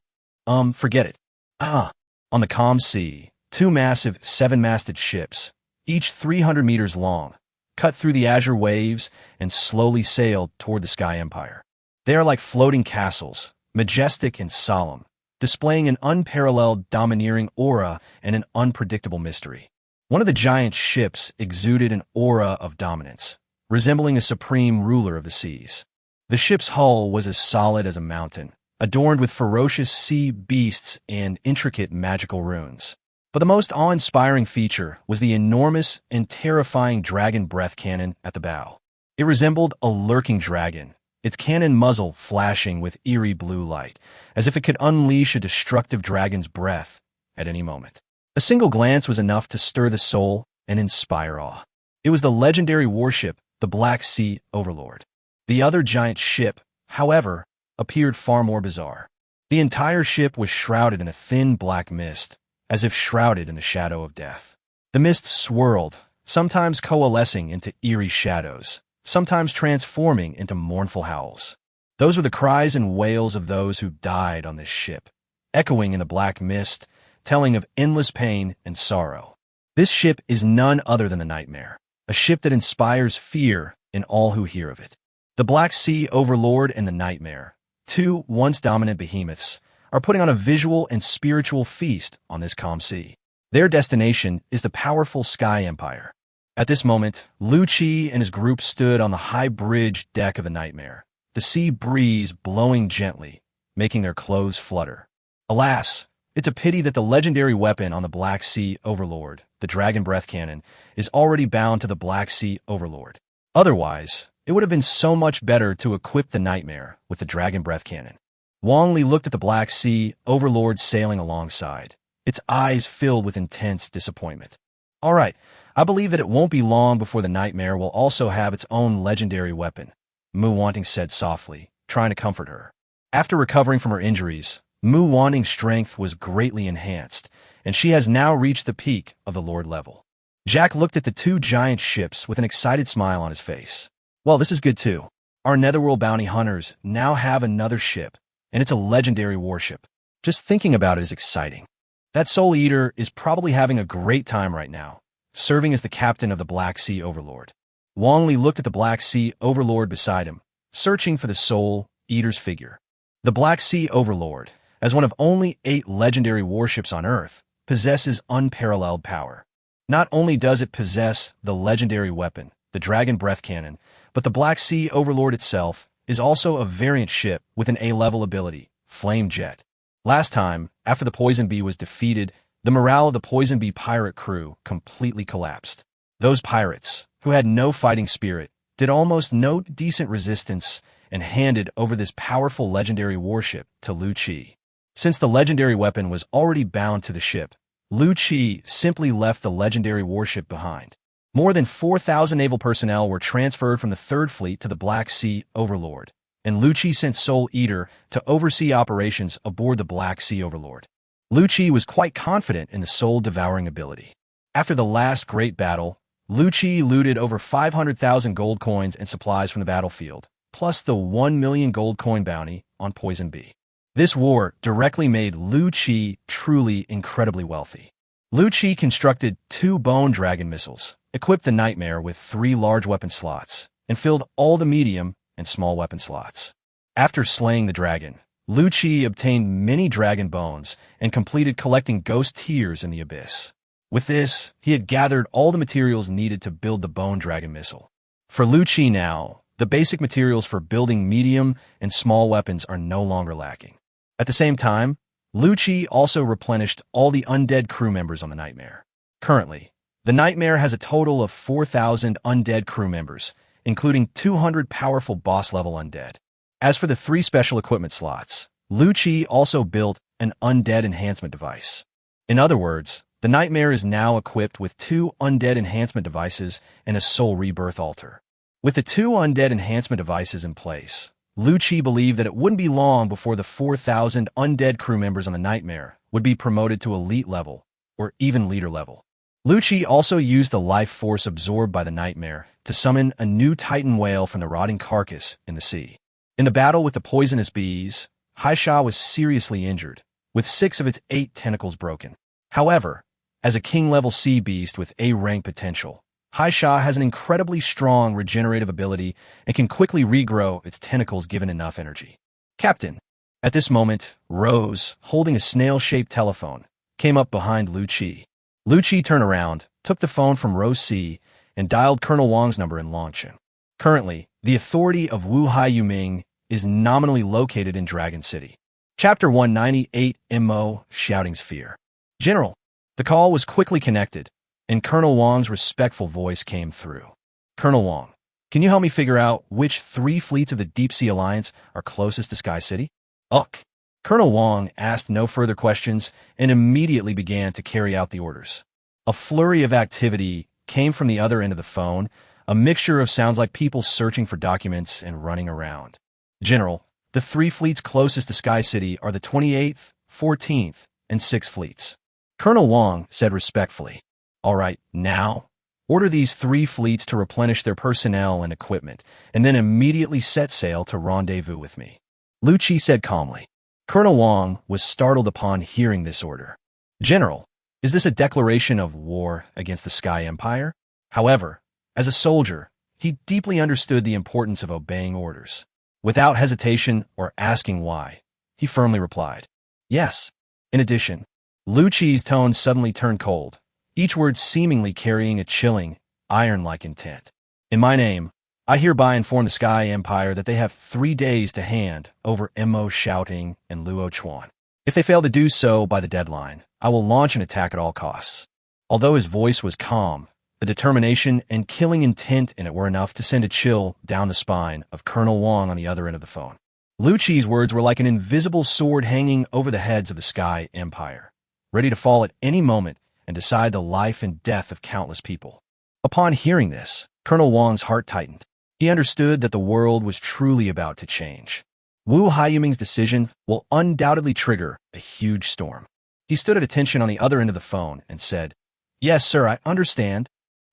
Forget it. On the calm sea, 2 massive 7-masted ships, each 300 meters long, cut through the azure waves and slowly sailed toward the Sky Empire. They are like floating castles, majestic and solemn, displaying an unparalleled domineering aura and an unpredictable mystery. One of the giant ships exuded an aura of dominance, resembling a supreme ruler of the seas. The ship's hull was as solid as a mountain, adorned with ferocious sea beasts and intricate magical runes. But the most awe-inspiring feature was the enormous and terrifying dragon breath cannon at the bow. It resembled a lurking dragon, its cannon muzzle flashing with eerie blue light, as if it could unleash a destructive dragon's breath at any moment. A single glance was enough to stir the soul and inspire awe. It was the legendary warship, the Black Sea Overlord. The other giant ship, however, appeared far more bizarre. The entire ship was shrouded in a thin black mist, as if shrouded in the shadow of death. The mist swirled, sometimes coalescing into eerie shadows, sometimes transforming into mournful howls. Those were the cries and wails of those who died on this ship, echoing in the black mist, telling of endless pain and sorrow. This ship is none other than the Nightmare, a ship that inspires fear in all who hear of it. The Black Sea Overlord and the Nightmare, 2 once dominant behemoths, are putting on a visual and spiritual feast on this calm sea. Their destination is the powerful Sky Empire. At this moment, Lu Qi and his group stood on the high bridge deck of the Nightmare, the sea breeze blowing gently, making their clothes flutter. Alas, it's a pity that the legendary weapon on the Black Sea Overlord, the Dragon Breath Cannon, is already bound to the Black Sea Overlord. Otherwise, it would have been so much better to equip the Nightmare with the Dragon Breath Cannon. Wang Li looked at the Black Sea Overlord sailing alongside, its eyes filled with intense disappointment. All right, I believe that it won't be long before the Nightmare will also have its own legendary weapon, Mu Wanting said softly, trying to comfort her. After recovering from her injuries, Mu Wanting's strength was greatly enhanced, and she has now reached the peak of the Lord level. Jack looked at the 2 giant ships with an excited smile on his face. Well, this is good too. Our Netherworld bounty hunters now have another ship, and it's a legendary warship. Just thinking about it is exciting. That Soul Eater is probably having a great time right now, serving as the captain of the Black Sea Overlord. Wang Li looked at the Black Sea Overlord beside him, searching for the Soul Eater's figure. The Black Sea Overlord, as one of only 8 legendary warships on Earth, possesses unparalleled power. Not only does it possess the legendary weapon, the Dragon Breath Cannon, but the Black Sea Overlord itself is also a variant ship with an A-level ability, Flame Jet. Last time, after the Poison Bee was defeated, the morale of the Poison Bee pirate crew completely collapsed. Those pirates, who had no fighting spirit, did almost no decent resistance and handed over this powerful legendary warship to Lu Chi. Since the legendary weapon was already bound to the ship, Lu Chi simply left the legendary warship behind. More than 4,000 naval personnel were transferred from the Third Fleet to the Black Sea Overlord, and Lu Chi sent Soul Eater to oversee operations aboard the Black Sea Overlord. Lu Chi was quite confident in the soul-devouring ability. After the last great battle, Lu Chi looted over 500,000 gold coins and supplies from the battlefield, plus the 1 million gold coin bounty on Poison Bee. This war directly made Lu Chi truly incredibly wealthy. Lu Chi constructed 2 Bone Dragon missiles, equipped the Nightmare with 3 large weapon slots, and filled all the medium and small weapon slots. After slaying the dragon, Lu Chi obtained many dragon bones and completed collecting ghost tears in the abyss. With this, he had gathered all the materials needed to build the Bone Dragon missile. For Lu Chi now, the basic materials for building medium and small weapons are no longer lacking. At the same time, Lu Chi also replenished all the undead crew members on the Nightmare. Currently, the Nightmare has a total of 4,000 undead crew members, including 200 powerful boss-level undead. As for the 3 special equipment slots, Lu Chi also built an undead enhancement device. In other words, the Nightmare is now equipped with 2 undead enhancement devices and a soul rebirth altar. With the 2 undead enhancement devices in place, Lu Chi believed that it wouldn't be long before the 4,000 undead crew members on the Nightmare would be promoted to elite level, or even leader level. Lu Chi also used the life force absorbed by the Nightmare to summon a new Titan whale from the rotting carcass in the sea. In the battle with the poisonous bees, Haisha was seriously injured, with 6 of its 8 tentacles broken. However, as a king-level sea beast with A-rank potential, Haisha has an incredibly strong regenerative ability and can quickly regrow its tentacles given enough energy. Captain. At this moment, Rose, holding a snail-shaped telephone, came up behind Lu Chi. Lu Chi turned around, took the phone from Rose C, and dialed Colonel Wang's number in Longchen. Currently, the authority of Wu Hai Yuming is nominally located in Dragon City. Chapter 198 MO Shouting Sphere. General. The call was quickly connected, and Colonel Wang's respectful voice came through. Colonel Wang, can you help me figure out which 3 fleets of the Deep Sea Alliance are closest to Sky City? Ugh. Colonel Wang asked no further questions and immediately began to carry out the orders. A flurry of activity came from the other end of the phone, a mixture of sounds like people searching for documents and running around. General, the 3 fleets closest to Sky City are the 28th, 14th, and 6th fleets. Colonel Wang said respectfully. All right, now, order these 3 fleets to replenish their personnel and equipment, and then immediately set sail to rendezvous with me. Lu Chi said calmly. Colonel Wang was startled upon hearing this order. General, is this a declaration of war against the Sky Empire? However, as a soldier, he deeply understood the importance of obeying orders. Without hesitation or asking why, he firmly replied, yes. In addition, Lu Chi's tone suddenly turned cold, each word seemingly carrying a chilling, iron-like intent. In my name, I hereby inform the Sky Empire that they have 3 days to hand over Mo Shouting and Luo Chuan. If they fail to do so by the deadline, I will launch an attack at all costs. Although his voice was calm, the determination and killing intent in it were enough to send a chill down the spine of Colonel Wang on the other end of the phone. Lu Chi's words were like an invisible sword hanging over the heads of the Sky Empire, ready to fall at any moment and decide the life and death of countless people. Upon hearing this, Colonel Wang's heart tightened. He understood that the world was truly about to change. Wu Haiyuming's decision will undoubtedly trigger a huge storm. He stood at attention on the other end of the phone and said, yes, sir, I understand.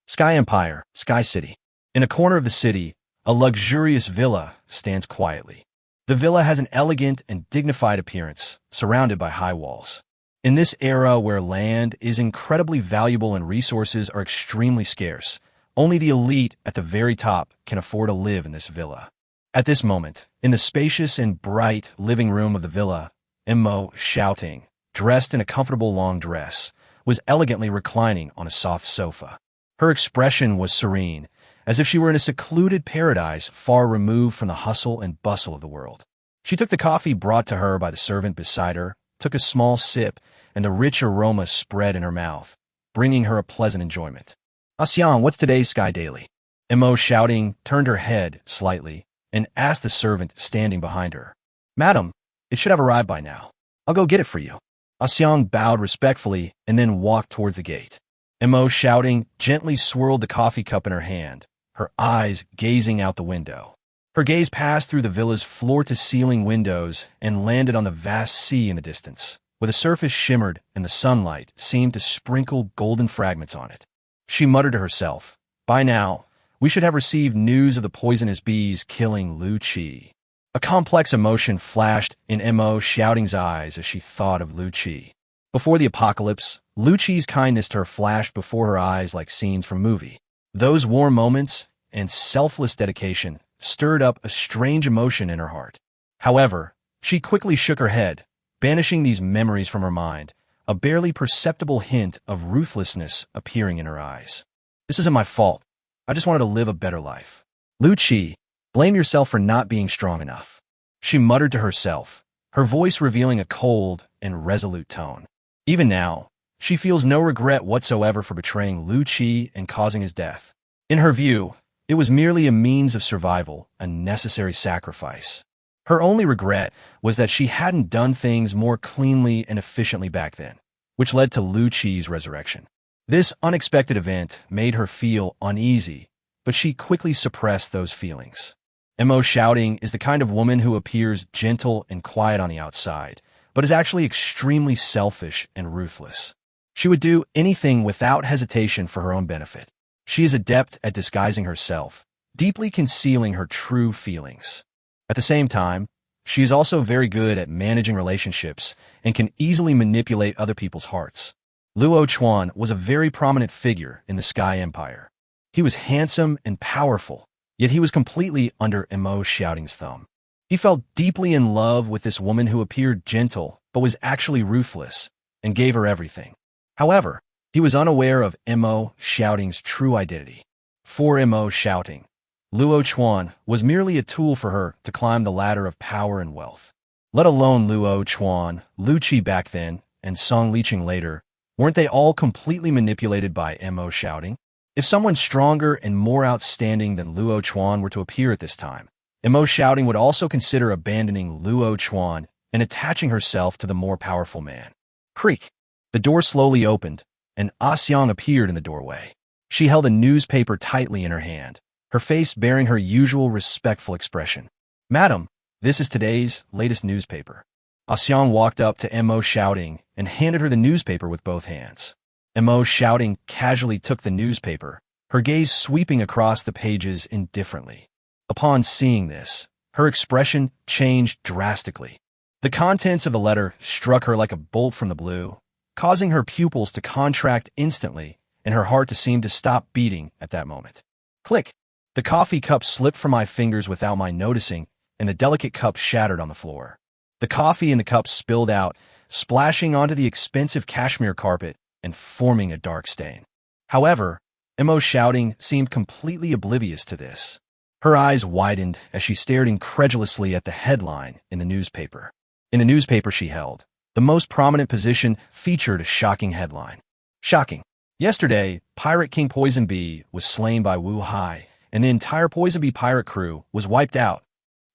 Sky Empire, Sky City. In a corner of the city, a luxurious villa stands quietly. The villa has an elegant and dignified appearance, surrounded by high walls. In this era where land is incredibly valuable and resources are extremely scarce, only the elite at the very top can afford to live in this villa. At this moment, in the spacious and bright living room of the villa, Mo Shouting, dressed in a comfortable long dress, was elegantly reclining on a soft sofa. Her expression was serene, as if she were in a secluded paradise far removed from the hustle and bustle of the world. She took the coffee brought to her by the servant beside her, took a small sip, and the rich aroma spread in her mouth, bringing her a pleasant enjoyment. "Asian, what's today's Sky Daily?" Mo shouting turned her head slightly and asked the servant standing behind her. "Madam, it should have arrived by now. I'll go get it for you." Asian bowed respectfully and then walked towards the gate. Mo shouting gently swirled the coffee cup in her hand, her eyes gazing out the window. Her gaze passed through the villa's floor-to-ceiling windows and landed on the vast sea in the distance, where the surface shimmered and the sunlight seemed to sprinkle golden fragments on it. She muttered to herself, "By now, we should have received news of the poisonous bees killing Lu Qi." A complex emotion flashed in Mo Shouting's eyes as she thought of Lu Qi. Before the apocalypse, Lu Qi's kindness to her flashed before her eyes like scenes from a movie. Those warm moments and selfless dedication stirred up a strange emotion in her heart. However, she quickly shook her head, banishing these memories from her mind, a barely perceptible hint of ruthlessness appearing in her eyes. "This isn't my fault. I just wanted to live a better life. Lu Qi, blame yourself for not being strong enough," she muttered to herself, her voice revealing a cold and resolute tone. Even now, she feels no regret whatsoever for betraying Lu Qi and causing his death. In her view, it was merely a means of survival, a necessary sacrifice. Her only regret was that she hadn't done things more cleanly and efficiently back then, which led to Lu Qi's resurrection. This unexpected event made her feel uneasy, but she quickly suppressed those feelings. Mo Shouting is the kind of woman who appears gentle and quiet on the outside, but is actually extremely selfish and ruthless. She would do anything without hesitation for her own benefit. She is adept at disguising herself, deeply concealing her true feelings. At the same time, she is also very good at managing relationships and can easily manipulate other people's hearts. Luo Chuan was a very prominent figure in the Sky Empire. He was handsome and powerful, yet he was completely under Mo Shouting's thumb. He felt deeply in love with this woman who appeared gentle but was actually ruthless and gave her everything. However, he was unaware of Mo Shouting's true identity. For Mo Shouting, Luo Chuan was merely a tool for her to climb the ladder of power and wealth. Let alone Luo Chuan, Lu Qi back then, and Song Liqing later, weren't they all completely manipulated by Mo Shouting? If someone stronger and more outstanding than Luo Chuan were to appear at this time, Mo Shouting would also consider abandoning Luo Chuan and attaching herself to the more powerful man. Creak. The door slowly opened, and Xiang appeared in the doorway. She held a newspaper tightly in her hand, her face bearing her usual respectful expression. "Madam, this is today's latest newspaper." Xiang walked up to Mo Shouting and handed her the newspaper with both hands. Mo Shouting casually took the newspaper, her gaze sweeping across the pages indifferently. Upon seeing this, her expression changed drastically. The contents of the letter struck her like a bolt from the blue, causing her pupils to contract instantly and her heart to seem to stop beating at that moment. Click! The coffee cup slipped from my fingers without my noticing, and the delicate cup shattered on the floor. The coffee in the cup spilled out, splashing onto the expensive cashmere carpet and forming a dark stain. However, Mo Shouting seemed completely oblivious to this. Her eyes widened as she stared incredulously at the headline in the newspaper. In the newspaper she held, the most prominent position featured a shocking headline. Shocking. Yesterday, Pirate King Poison Bee was slain by Wu Hai, and the entire Poison Bee pirate crew was wiped out.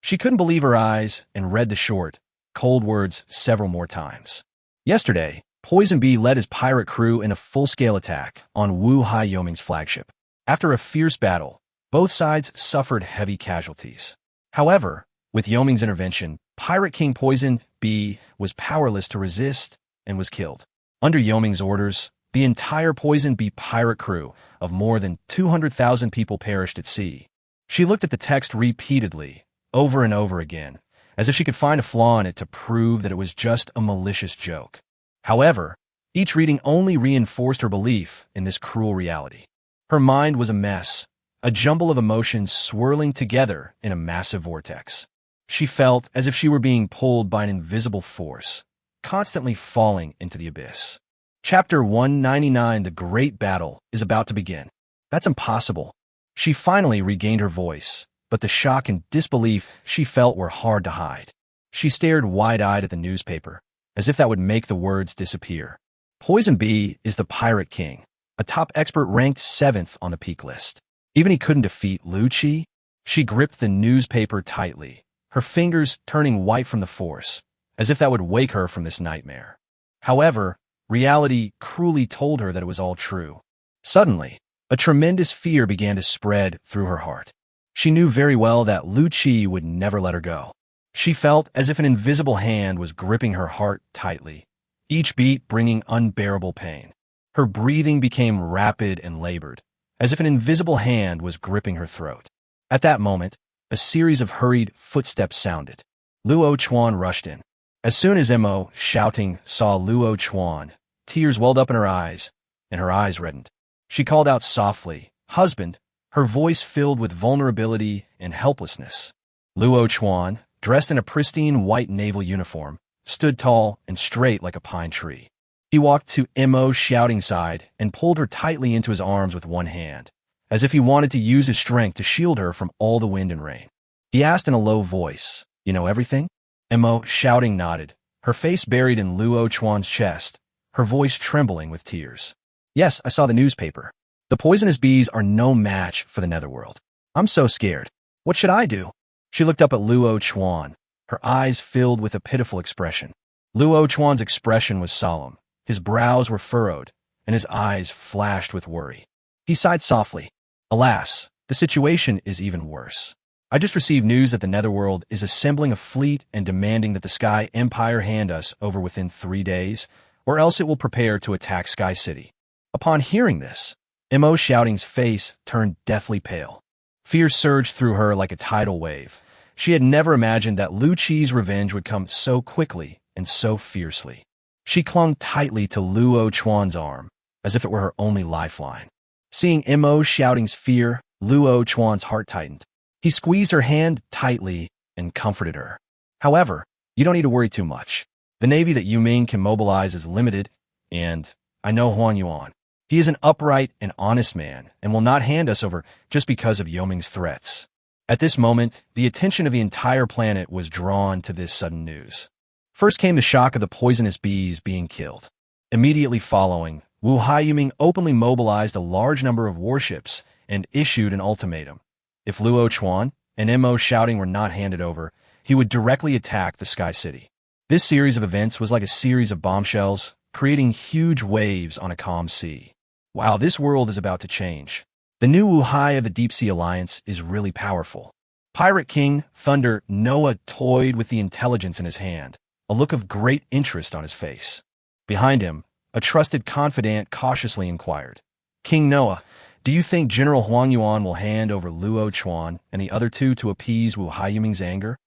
She couldn't believe her eyes and read the short, cold words several more times. Yesterday, Poison Bee led his pirate crew in a full-scale attack on Wu Hai Yoming's flagship. After a fierce battle, both sides suffered heavy casualties. However, with Yoming's intervention, Pirate King Poison Bee was powerless to resist and was killed. Under Yoming's orders, the entire Poison Bee pirate crew of more than 200,000 people perished at sea. She looked at the text repeatedly, over and over again, as if she could find a flaw in it to prove that it was just a malicious joke. However, each reading only reinforced her belief in this cruel reality. Her mind was a mess, a jumble of emotions swirling together in a massive vortex. She felt as if she were being pulled by an invisible force, constantly falling into the abyss. Chapter 199, The Great Battle, is about to begin. That's impossible. She finally regained her voice, but the shock and disbelief she felt were hard to hide. She stared wide-eyed at the newspaper, as if that would make the words disappear. Poison Bee is the Pirate King, a top expert ranked 7th on the peak list. Even he couldn't defeat Lu Qi. She gripped the newspaper tightly, her fingers turning white from the force, as if that would wake her from this nightmare. However, reality cruelly told her that it was all true. Suddenly, a tremendous fear began to spread through her heart. She knew very well that Lu Qi would never let her go. She felt as if an invisible hand was gripping her heart tightly, each beat bringing unbearable pain. Her breathing became rapid and labored, as if an invisible hand was gripping her throat. At that moment, a series of hurried footsteps sounded. Luo Chuan rushed in. As soon as Mo, shouting, saw Luo Chuan, tears welled up in her eyes, and her eyes reddened. She called out softly, "Husband," her voice filled with vulnerability and helplessness. Luo Chuan, dressed in a pristine white naval uniform, stood tall and straight like a pine tree. He walked to Mo's shouting side and pulled her tightly into his arms with one hand, as if he wanted to use his strength to shield her from all the wind and rain. He asked in a low voice, "You know everything?" Mo, shouting, nodded, her face buried in Luo Chuan's chest, her voice trembling with tears. "Yes, I saw the newspaper. The poisonous bees are no match for the netherworld. I'm so scared. What should I do?" She looked up at Luo Chuan, her eyes filled with a pitiful expression. Luo Chuan's expression was solemn. His brows were furrowed, and his eyes flashed with worry. He sighed softly. "Alas, the situation is even worse. I just received news that the netherworld is assembling a fleet and demanding that the Sky Empire hand us over within 3 days, or else it will prepare to attack Sky City." Upon hearing this, Mo Shouting's face turned deathly pale. Fear surged through her like a tidal wave. She had never imagined that Lu Qi's revenge would come so quickly and so fiercely. She clung tightly to Luo Chuan's arm, as if it were her only lifeline. Seeing Mo Shouting's fear, Luo Chuan's heart tightened. He squeezed her hand tightly and comforted her. "However, you don't need to worry too much. The navy that Yu Ming can mobilize is limited, and I know Huang Yuan. He is an upright and honest man and will not hand us over just because of Yu Ming's threats." At this moment, the attention of the entire planet was drawn to this sudden news. First came the shock of the poisonous bees being killed. Immediately following, Wu Haiyuming openly mobilized a large number of warships and issued an ultimatum. If Luo Chuan and Mo Shouting were not handed over, he would directly attack the Sky City. This series of events was like a series of bombshells, creating huge waves on a calm sea. Wow, this world is about to change. The new Wuhai of the Deep Sea Alliance is really powerful. Pirate King Thunder Noah toyed with the intelligence in his hand, a look of great interest on his face. Behind him, a trusted confidant cautiously inquired, "King Noah, do you think General Huang Yuan will hand over Luo Chuan and the other two to appease Wu Haiyuming's anger?"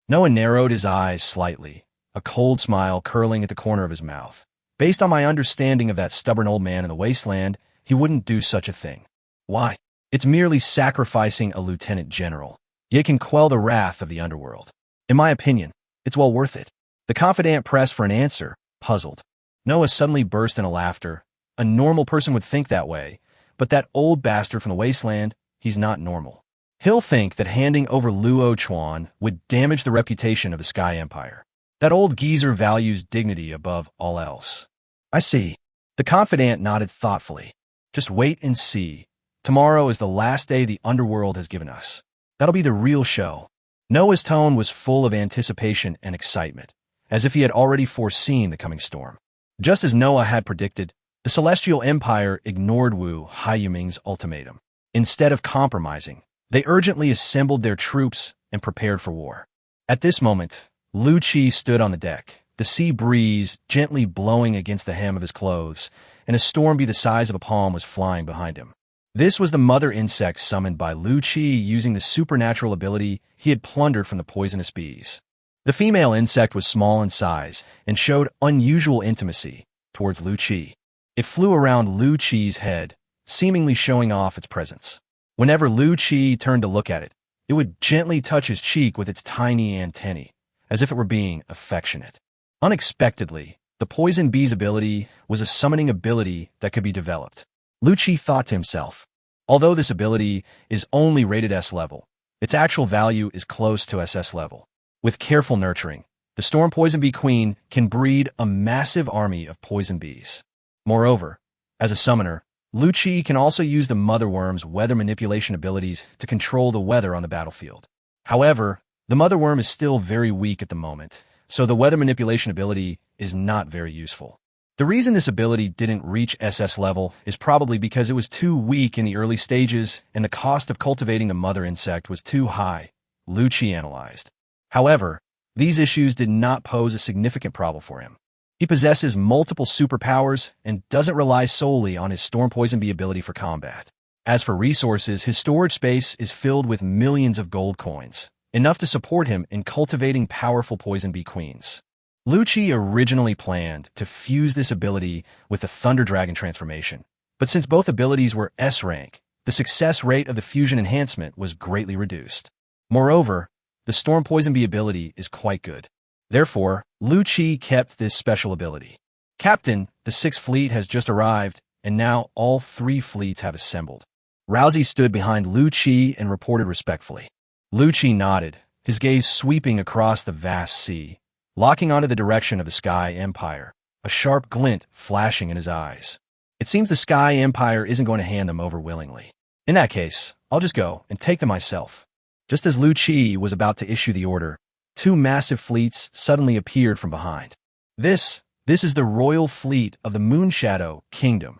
Noah narrowed his eyes slightly, a cold smile curling at the corner of his mouth. "Based on my understanding of that stubborn old man in the wasteland, he wouldn't do such a thing. Why? It's merely sacrificing a lieutenant general. It can quell the wrath of the underworld. In my opinion, it's well worth it." The confidant pressed for an answer, puzzled. Noah suddenly burst into laughter. A normal person would think that way, but that old bastard from the wasteland, he's not normal. He'll think that handing over Luo Chuan would damage the reputation of the Sky Empire. That old geezer values dignity above all else. "I see." The confidant nodded thoughtfully. "Just wait and see. Tomorrow is the last day the underworld has given us. That'll be the real show." Noah's tone was full of anticipation and excitement, as if he had already foreseen the coming storm. Just as Noah had predicted, the Celestial Empire ignored Wu Haiyuming's ultimatum. Instead of compromising, they urgently assembled their troops and prepared for war. At this moment, Lu Qi stood on the deck, the sea breeze gently blowing against the hem of his clothes, and a storm the size of a palm was flying behind him. This was the mother insect summoned by Lu Qi using the supernatural ability he had plundered from the poisonous bees. The female insect was small in size and showed unusual intimacy towards Lu Qi. It flew around Lu Qi's head, seemingly showing off its presence. Whenever Lu Qi turned to look at it, it would gently touch his cheek with its tiny antennae, as if it were being affectionate. Unexpectedly, the poison bee's ability was a summoning ability that could be developed. Lu Qi thought to himself, Although this ability is only rated S level, its actual value is close to SS level. With careful nurturing, the Storm Poison Bee Queen can breed a massive army of poison bees. Moreover, as a summoner, Lu Chi can also use the Mother Worm's weather manipulation abilities to control the weather on the battlefield. However, the Mother Worm is still very weak at the moment, so the weather manipulation ability is not very useful. The reason this ability didn't reach SS level is probably because it was too weak in the early stages and the cost of cultivating the mother insect was too high, Lu Chi analyzed. However, these issues did not pose a significant problem for him. He possesses multiple superpowers and doesn't rely solely on his Storm Poison Bee ability for combat. As for resources, his storage space is filled with millions of gold coins, enough to support him in cultivating powerful poison bee queens. Lu Chi originally planned to fuse this ability with the Thunder Dragon transformation, but since both abilities were S rank, the success rate of the fusion enhancement was greatly reduced. Moreover, the Storm Poison Bee ability is quite good. Therefore, Lu Chi kept this special ability. Captain, the 6th fleet has just arrived, and now all 3 fleets have assembled. Rousey stood behind Lu Chi and reported respectfully. Lu Chi nodded, his gaze sweeping across the vast sea, locking onto the direction of the Sky Empire, a sharp glint flashing in his eyes. It seems the Sky Empire isn't going to hand them over willingly. In that case, I'll just go and take them myself. Just as Lu Chi was about to issue the order, 2 massive fleets suddenly appeared from behind. This is the royal fleet of the Moonshadow Kingdom.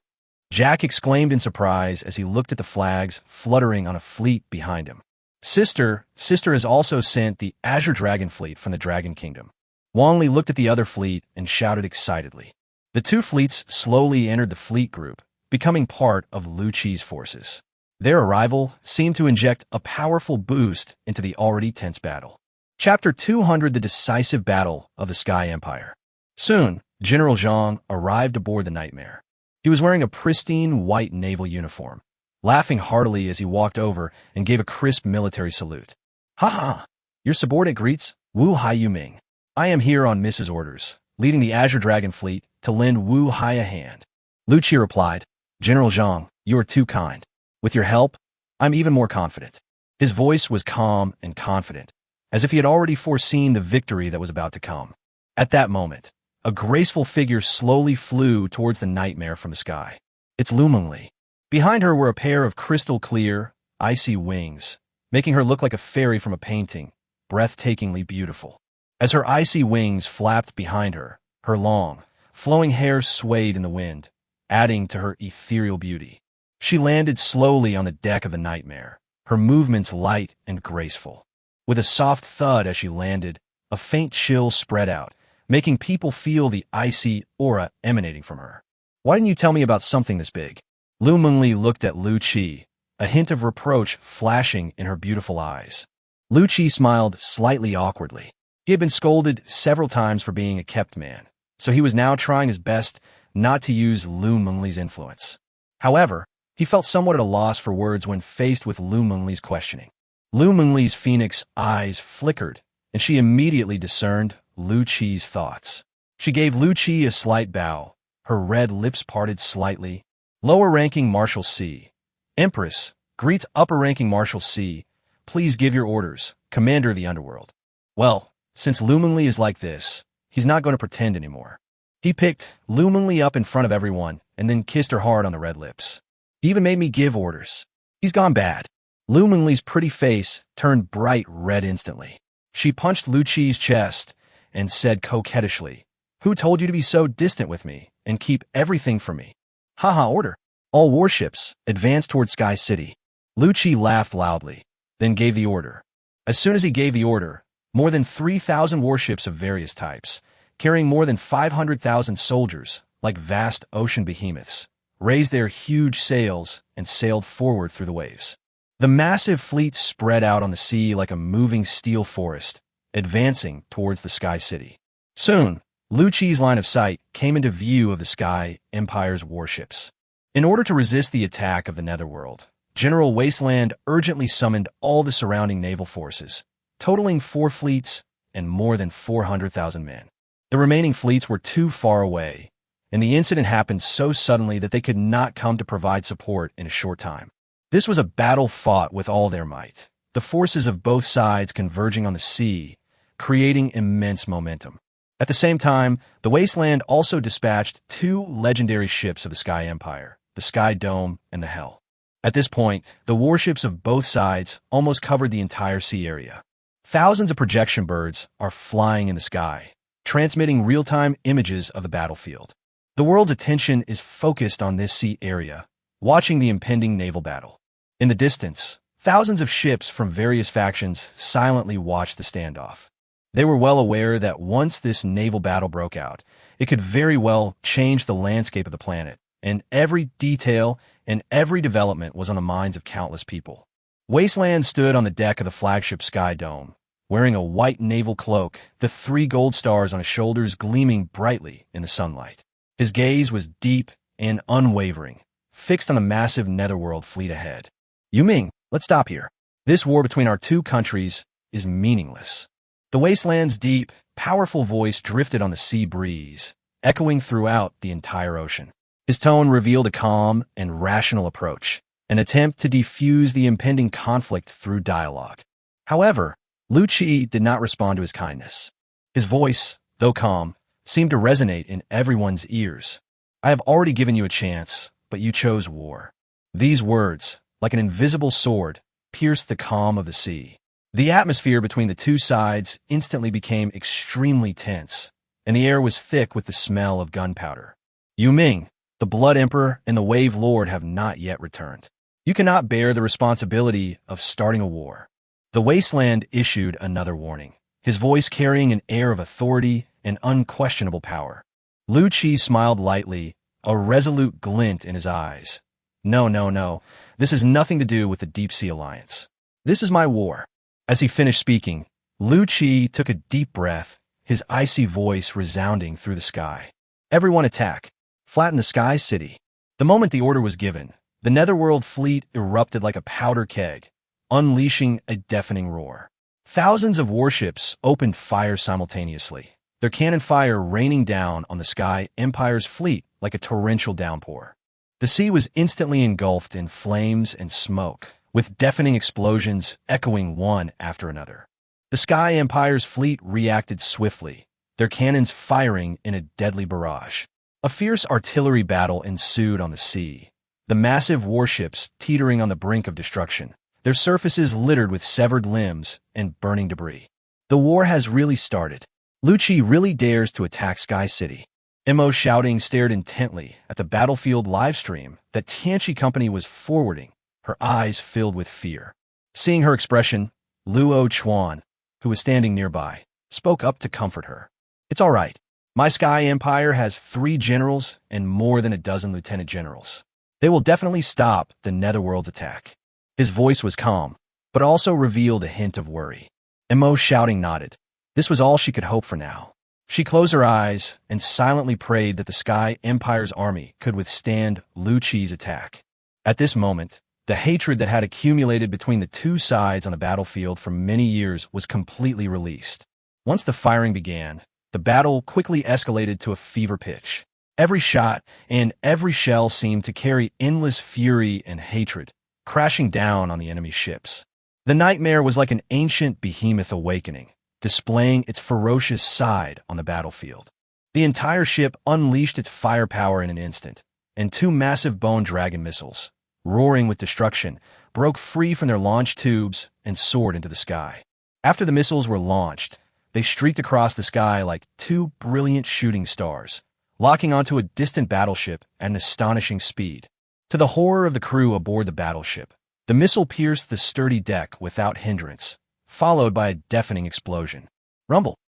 Jack exclaimed in surprise as he looked at the flags fluttering on a fleet behind him. Sister has also sent the Azure Dragon fleet from the Dragon Kingdom. Wang Li looked at the other fleet and shouted excitedly. The 2 fleets slowly entered the fleet group, becoming part of Lu Chi's forces. Their arrival seemed to inject a powerful boost into the already tense battle. Chapter 200: The Decisive Battle of the Sky Empire. Soon, General Zhang arrived aboard the Nightmare. He was wearing a pristine white naval uniform, laughing heartily as he walked over and gave a crisp military salute. "Ha ha! Your subordinate greets Wu Hai Yu Ming. I am here on Mrs. orders, leading the Azure Dragon fleet to lend Wu Hai a hand." Lu Chi replied, "General Zhang, you are too kind. With your help, I'm even more confident." His voice was calm and confident, as if he had already foreseen the victory that was about to come. At that moment, a graceful figure slowly flew towards the Nightmare from the sky. It's Lu Mengli. Behind her were a pair of crystal-clear, icy wings, making her look like a fairy from a painting, breathtakingly beautiful. As her icy wings flapped behind her, her long, flowing hair swayed in the wind, adding to her ethereal beauty. She landed slowly on the deck of the Nightmare, her movements light and graceful. With a soft thud as she landed, a faint chill spread out, making people feel the icy aura emanating from her. "Why didn't you tell me about something this big?" Lu Mengli looked at Lu Chi, a hint of reproach flashing in her beautiful eyes. Lu Chi smiled slightly awkwardly. He had been scolded several times for being a kept man, so he was now trying his best not to use Lu Mengli's influence. However, he felt somewhat at a loss for words when faced with Lu Mengli's questioning. Lu Mengli's phoenix eyes flickered, and she immediately discerned Lu Chi's thoughts. She gave Lu Chi a slight bow, her red lips parted slightly. "Lower-ranking Marshal C. Empress, greets upper-ranking Marshal C. Please give your orders, Commander of the Underworld." Well, since Lu Mengli is like this, he's not going to pretend anymore. He picked Lu Mengli up in front of everyone and then kissed her hard on the red lips. He even made me give orders. He's gone bad. Lu Mengli's pretty face turned bright red instantly. She punched Lu Chi's chest and said coquettishly, "Who told you to be so distant with me and keep everything from me?" "Haha, order. All warships, advance toward Sky City." Lu Chi laughed loudly, then gave the order. As soon as he gave the order, more than 3,000 warships of various types, carrying more than 500,000 soldiers, like vast ocean behemoths, raised their huge sails and sailed forward through the waves. The massive fleet spread out on the sea like a moving steel forest, advancing towards the Sky City. Soon, Lu Chi's line of sight came into view of the Sky Empire's warships. In order to resist the attack of the Netherworld, General Wasteland urgently summoned all the surrounding naval forces, totaling 4 fleets and more than 400,000 men. The remaining fleets were too far away, and the incident happened so suddenly that they could not come to provide support in a short time. This was a battle fought with all their might, the forces of both sides converging on the sea, creating immense momentum. At the same time, the Wasteland also dispatched two legendary ships of the Sky Empire, the Sky Dome and the Hell. At this point, the warships of both sides almost covered the entire sea area. Thousands of projection birds are flying in the sky, transmitting real-time images of the battlefield. The world's attention is focused on this sea area, watching the impending naval battle. In the distance, thousands of ships from various factions silently watch the standoff. They were well aware that once this naval battle broke out, it could very well change the landscape of the planet, and every detail and every development was on the minds of countless people. Wasteland stood on the deck of the flagship Sky Dome, wearing a white naval cloak, the 3 gold stars on his shoulders gleaming brightly in the sunlight. His gaze was deep and unwavering, fixed on a massive netherworld fleet ahead. Yu Ming, let's stop here. This war between our two countries is meaningless. The Wasteland's deep, powerful voice drifted on the sea breeze, echoing throughout the entire ocean. His tone revealed a calm and rational approach, an attempt to defuse the impending conflict through dialogue. However, Lu Qi did not respond to his kindness. His voice, though calm, seemed to resonate in everyone's ears. I have already given you a chance, but you chose war. These words, like an invisible sword, pierced the calm of the sea. The atmosphere between the two sides instantly became extremely tense, and the air was thick with the smell of gunpowder. Yu Ming, the Blood Emperor and the Wave Lord have not yet returned. You cannot bear the responsibility of starting a war. The Wasteland issued another warning, his voice carrying an air of authority and unquestionable power. Lu Qi smiled lightly, a resolute glint in his eyes. No. This has nothing to do with the Deep Sea Alliance. This is my war. As he finished speaking, Lu Qi took a deep breath, his icy voice resounding through the sky. Everyone attack. Flatten the Sky City. The moment the order was given, the Netherworld fleet erupted like a powder keg, unleashing a deafening roar. Thousands of warships opened fire simultaneously, their cannon fire raining down on the Sky Empire's fleet like a torrential downpour. The sea was instantly engulfed in flames and smoke, with deafening explosions echoing one after another. The Sky Empire's fleet reacted swiftly, their cannons firing in a deadly barrage. A fierce artillery battle ensued on the sea, the massive warships teetering on the brink of destruction, their surfaces littered with severed limbs and burning debris. The war has really started. Lu Qi really dares to attack Sky City. Mo shouting stared intently at the battlefield livestream that Tianqi Company was forwarding, her eyes filled with fear. Seeing her expression, Luo Chuan, who was standing nearby, spoke up to comfort her. It's all right. My Sky Empire has 3 generals and more than a dozen lieutenant generals. They will definitely stop the Netherworld's attack. His voice was calm, but also revealed a hint of worry. Mo shouting nodded. This was all she could hope for now. She closed her eyes and silently prayed that the Sky Empire's army could withstand Lu Qi's attack. At this moment, the hatred that had accumulated between the two sides on the battlefield for many years was completely released. Once the firing began, the battle quickly escalated to a fever pitch. Every shot and every shell seemed to carry endless fury and hatred, crashing down on the enemy's ships. The nightmare was like an ancient behemoth awakening, displaying its ferocious side on the battlefield. The entire ship unleashed its firepower in an instant, and 2 massive bone dragon missiles, roaring with destruction, broke free from their launch tubes and soared into the sky. After the missiles were launched, they streaked across the sky like 2 brilliant shooting stars, locking onto a distant battleship at an astonishing speed. To the horror of the crew aboard the battleship, the missile pierced the sturdy deck without hindrance, followed by a deafening explosion. Rumble.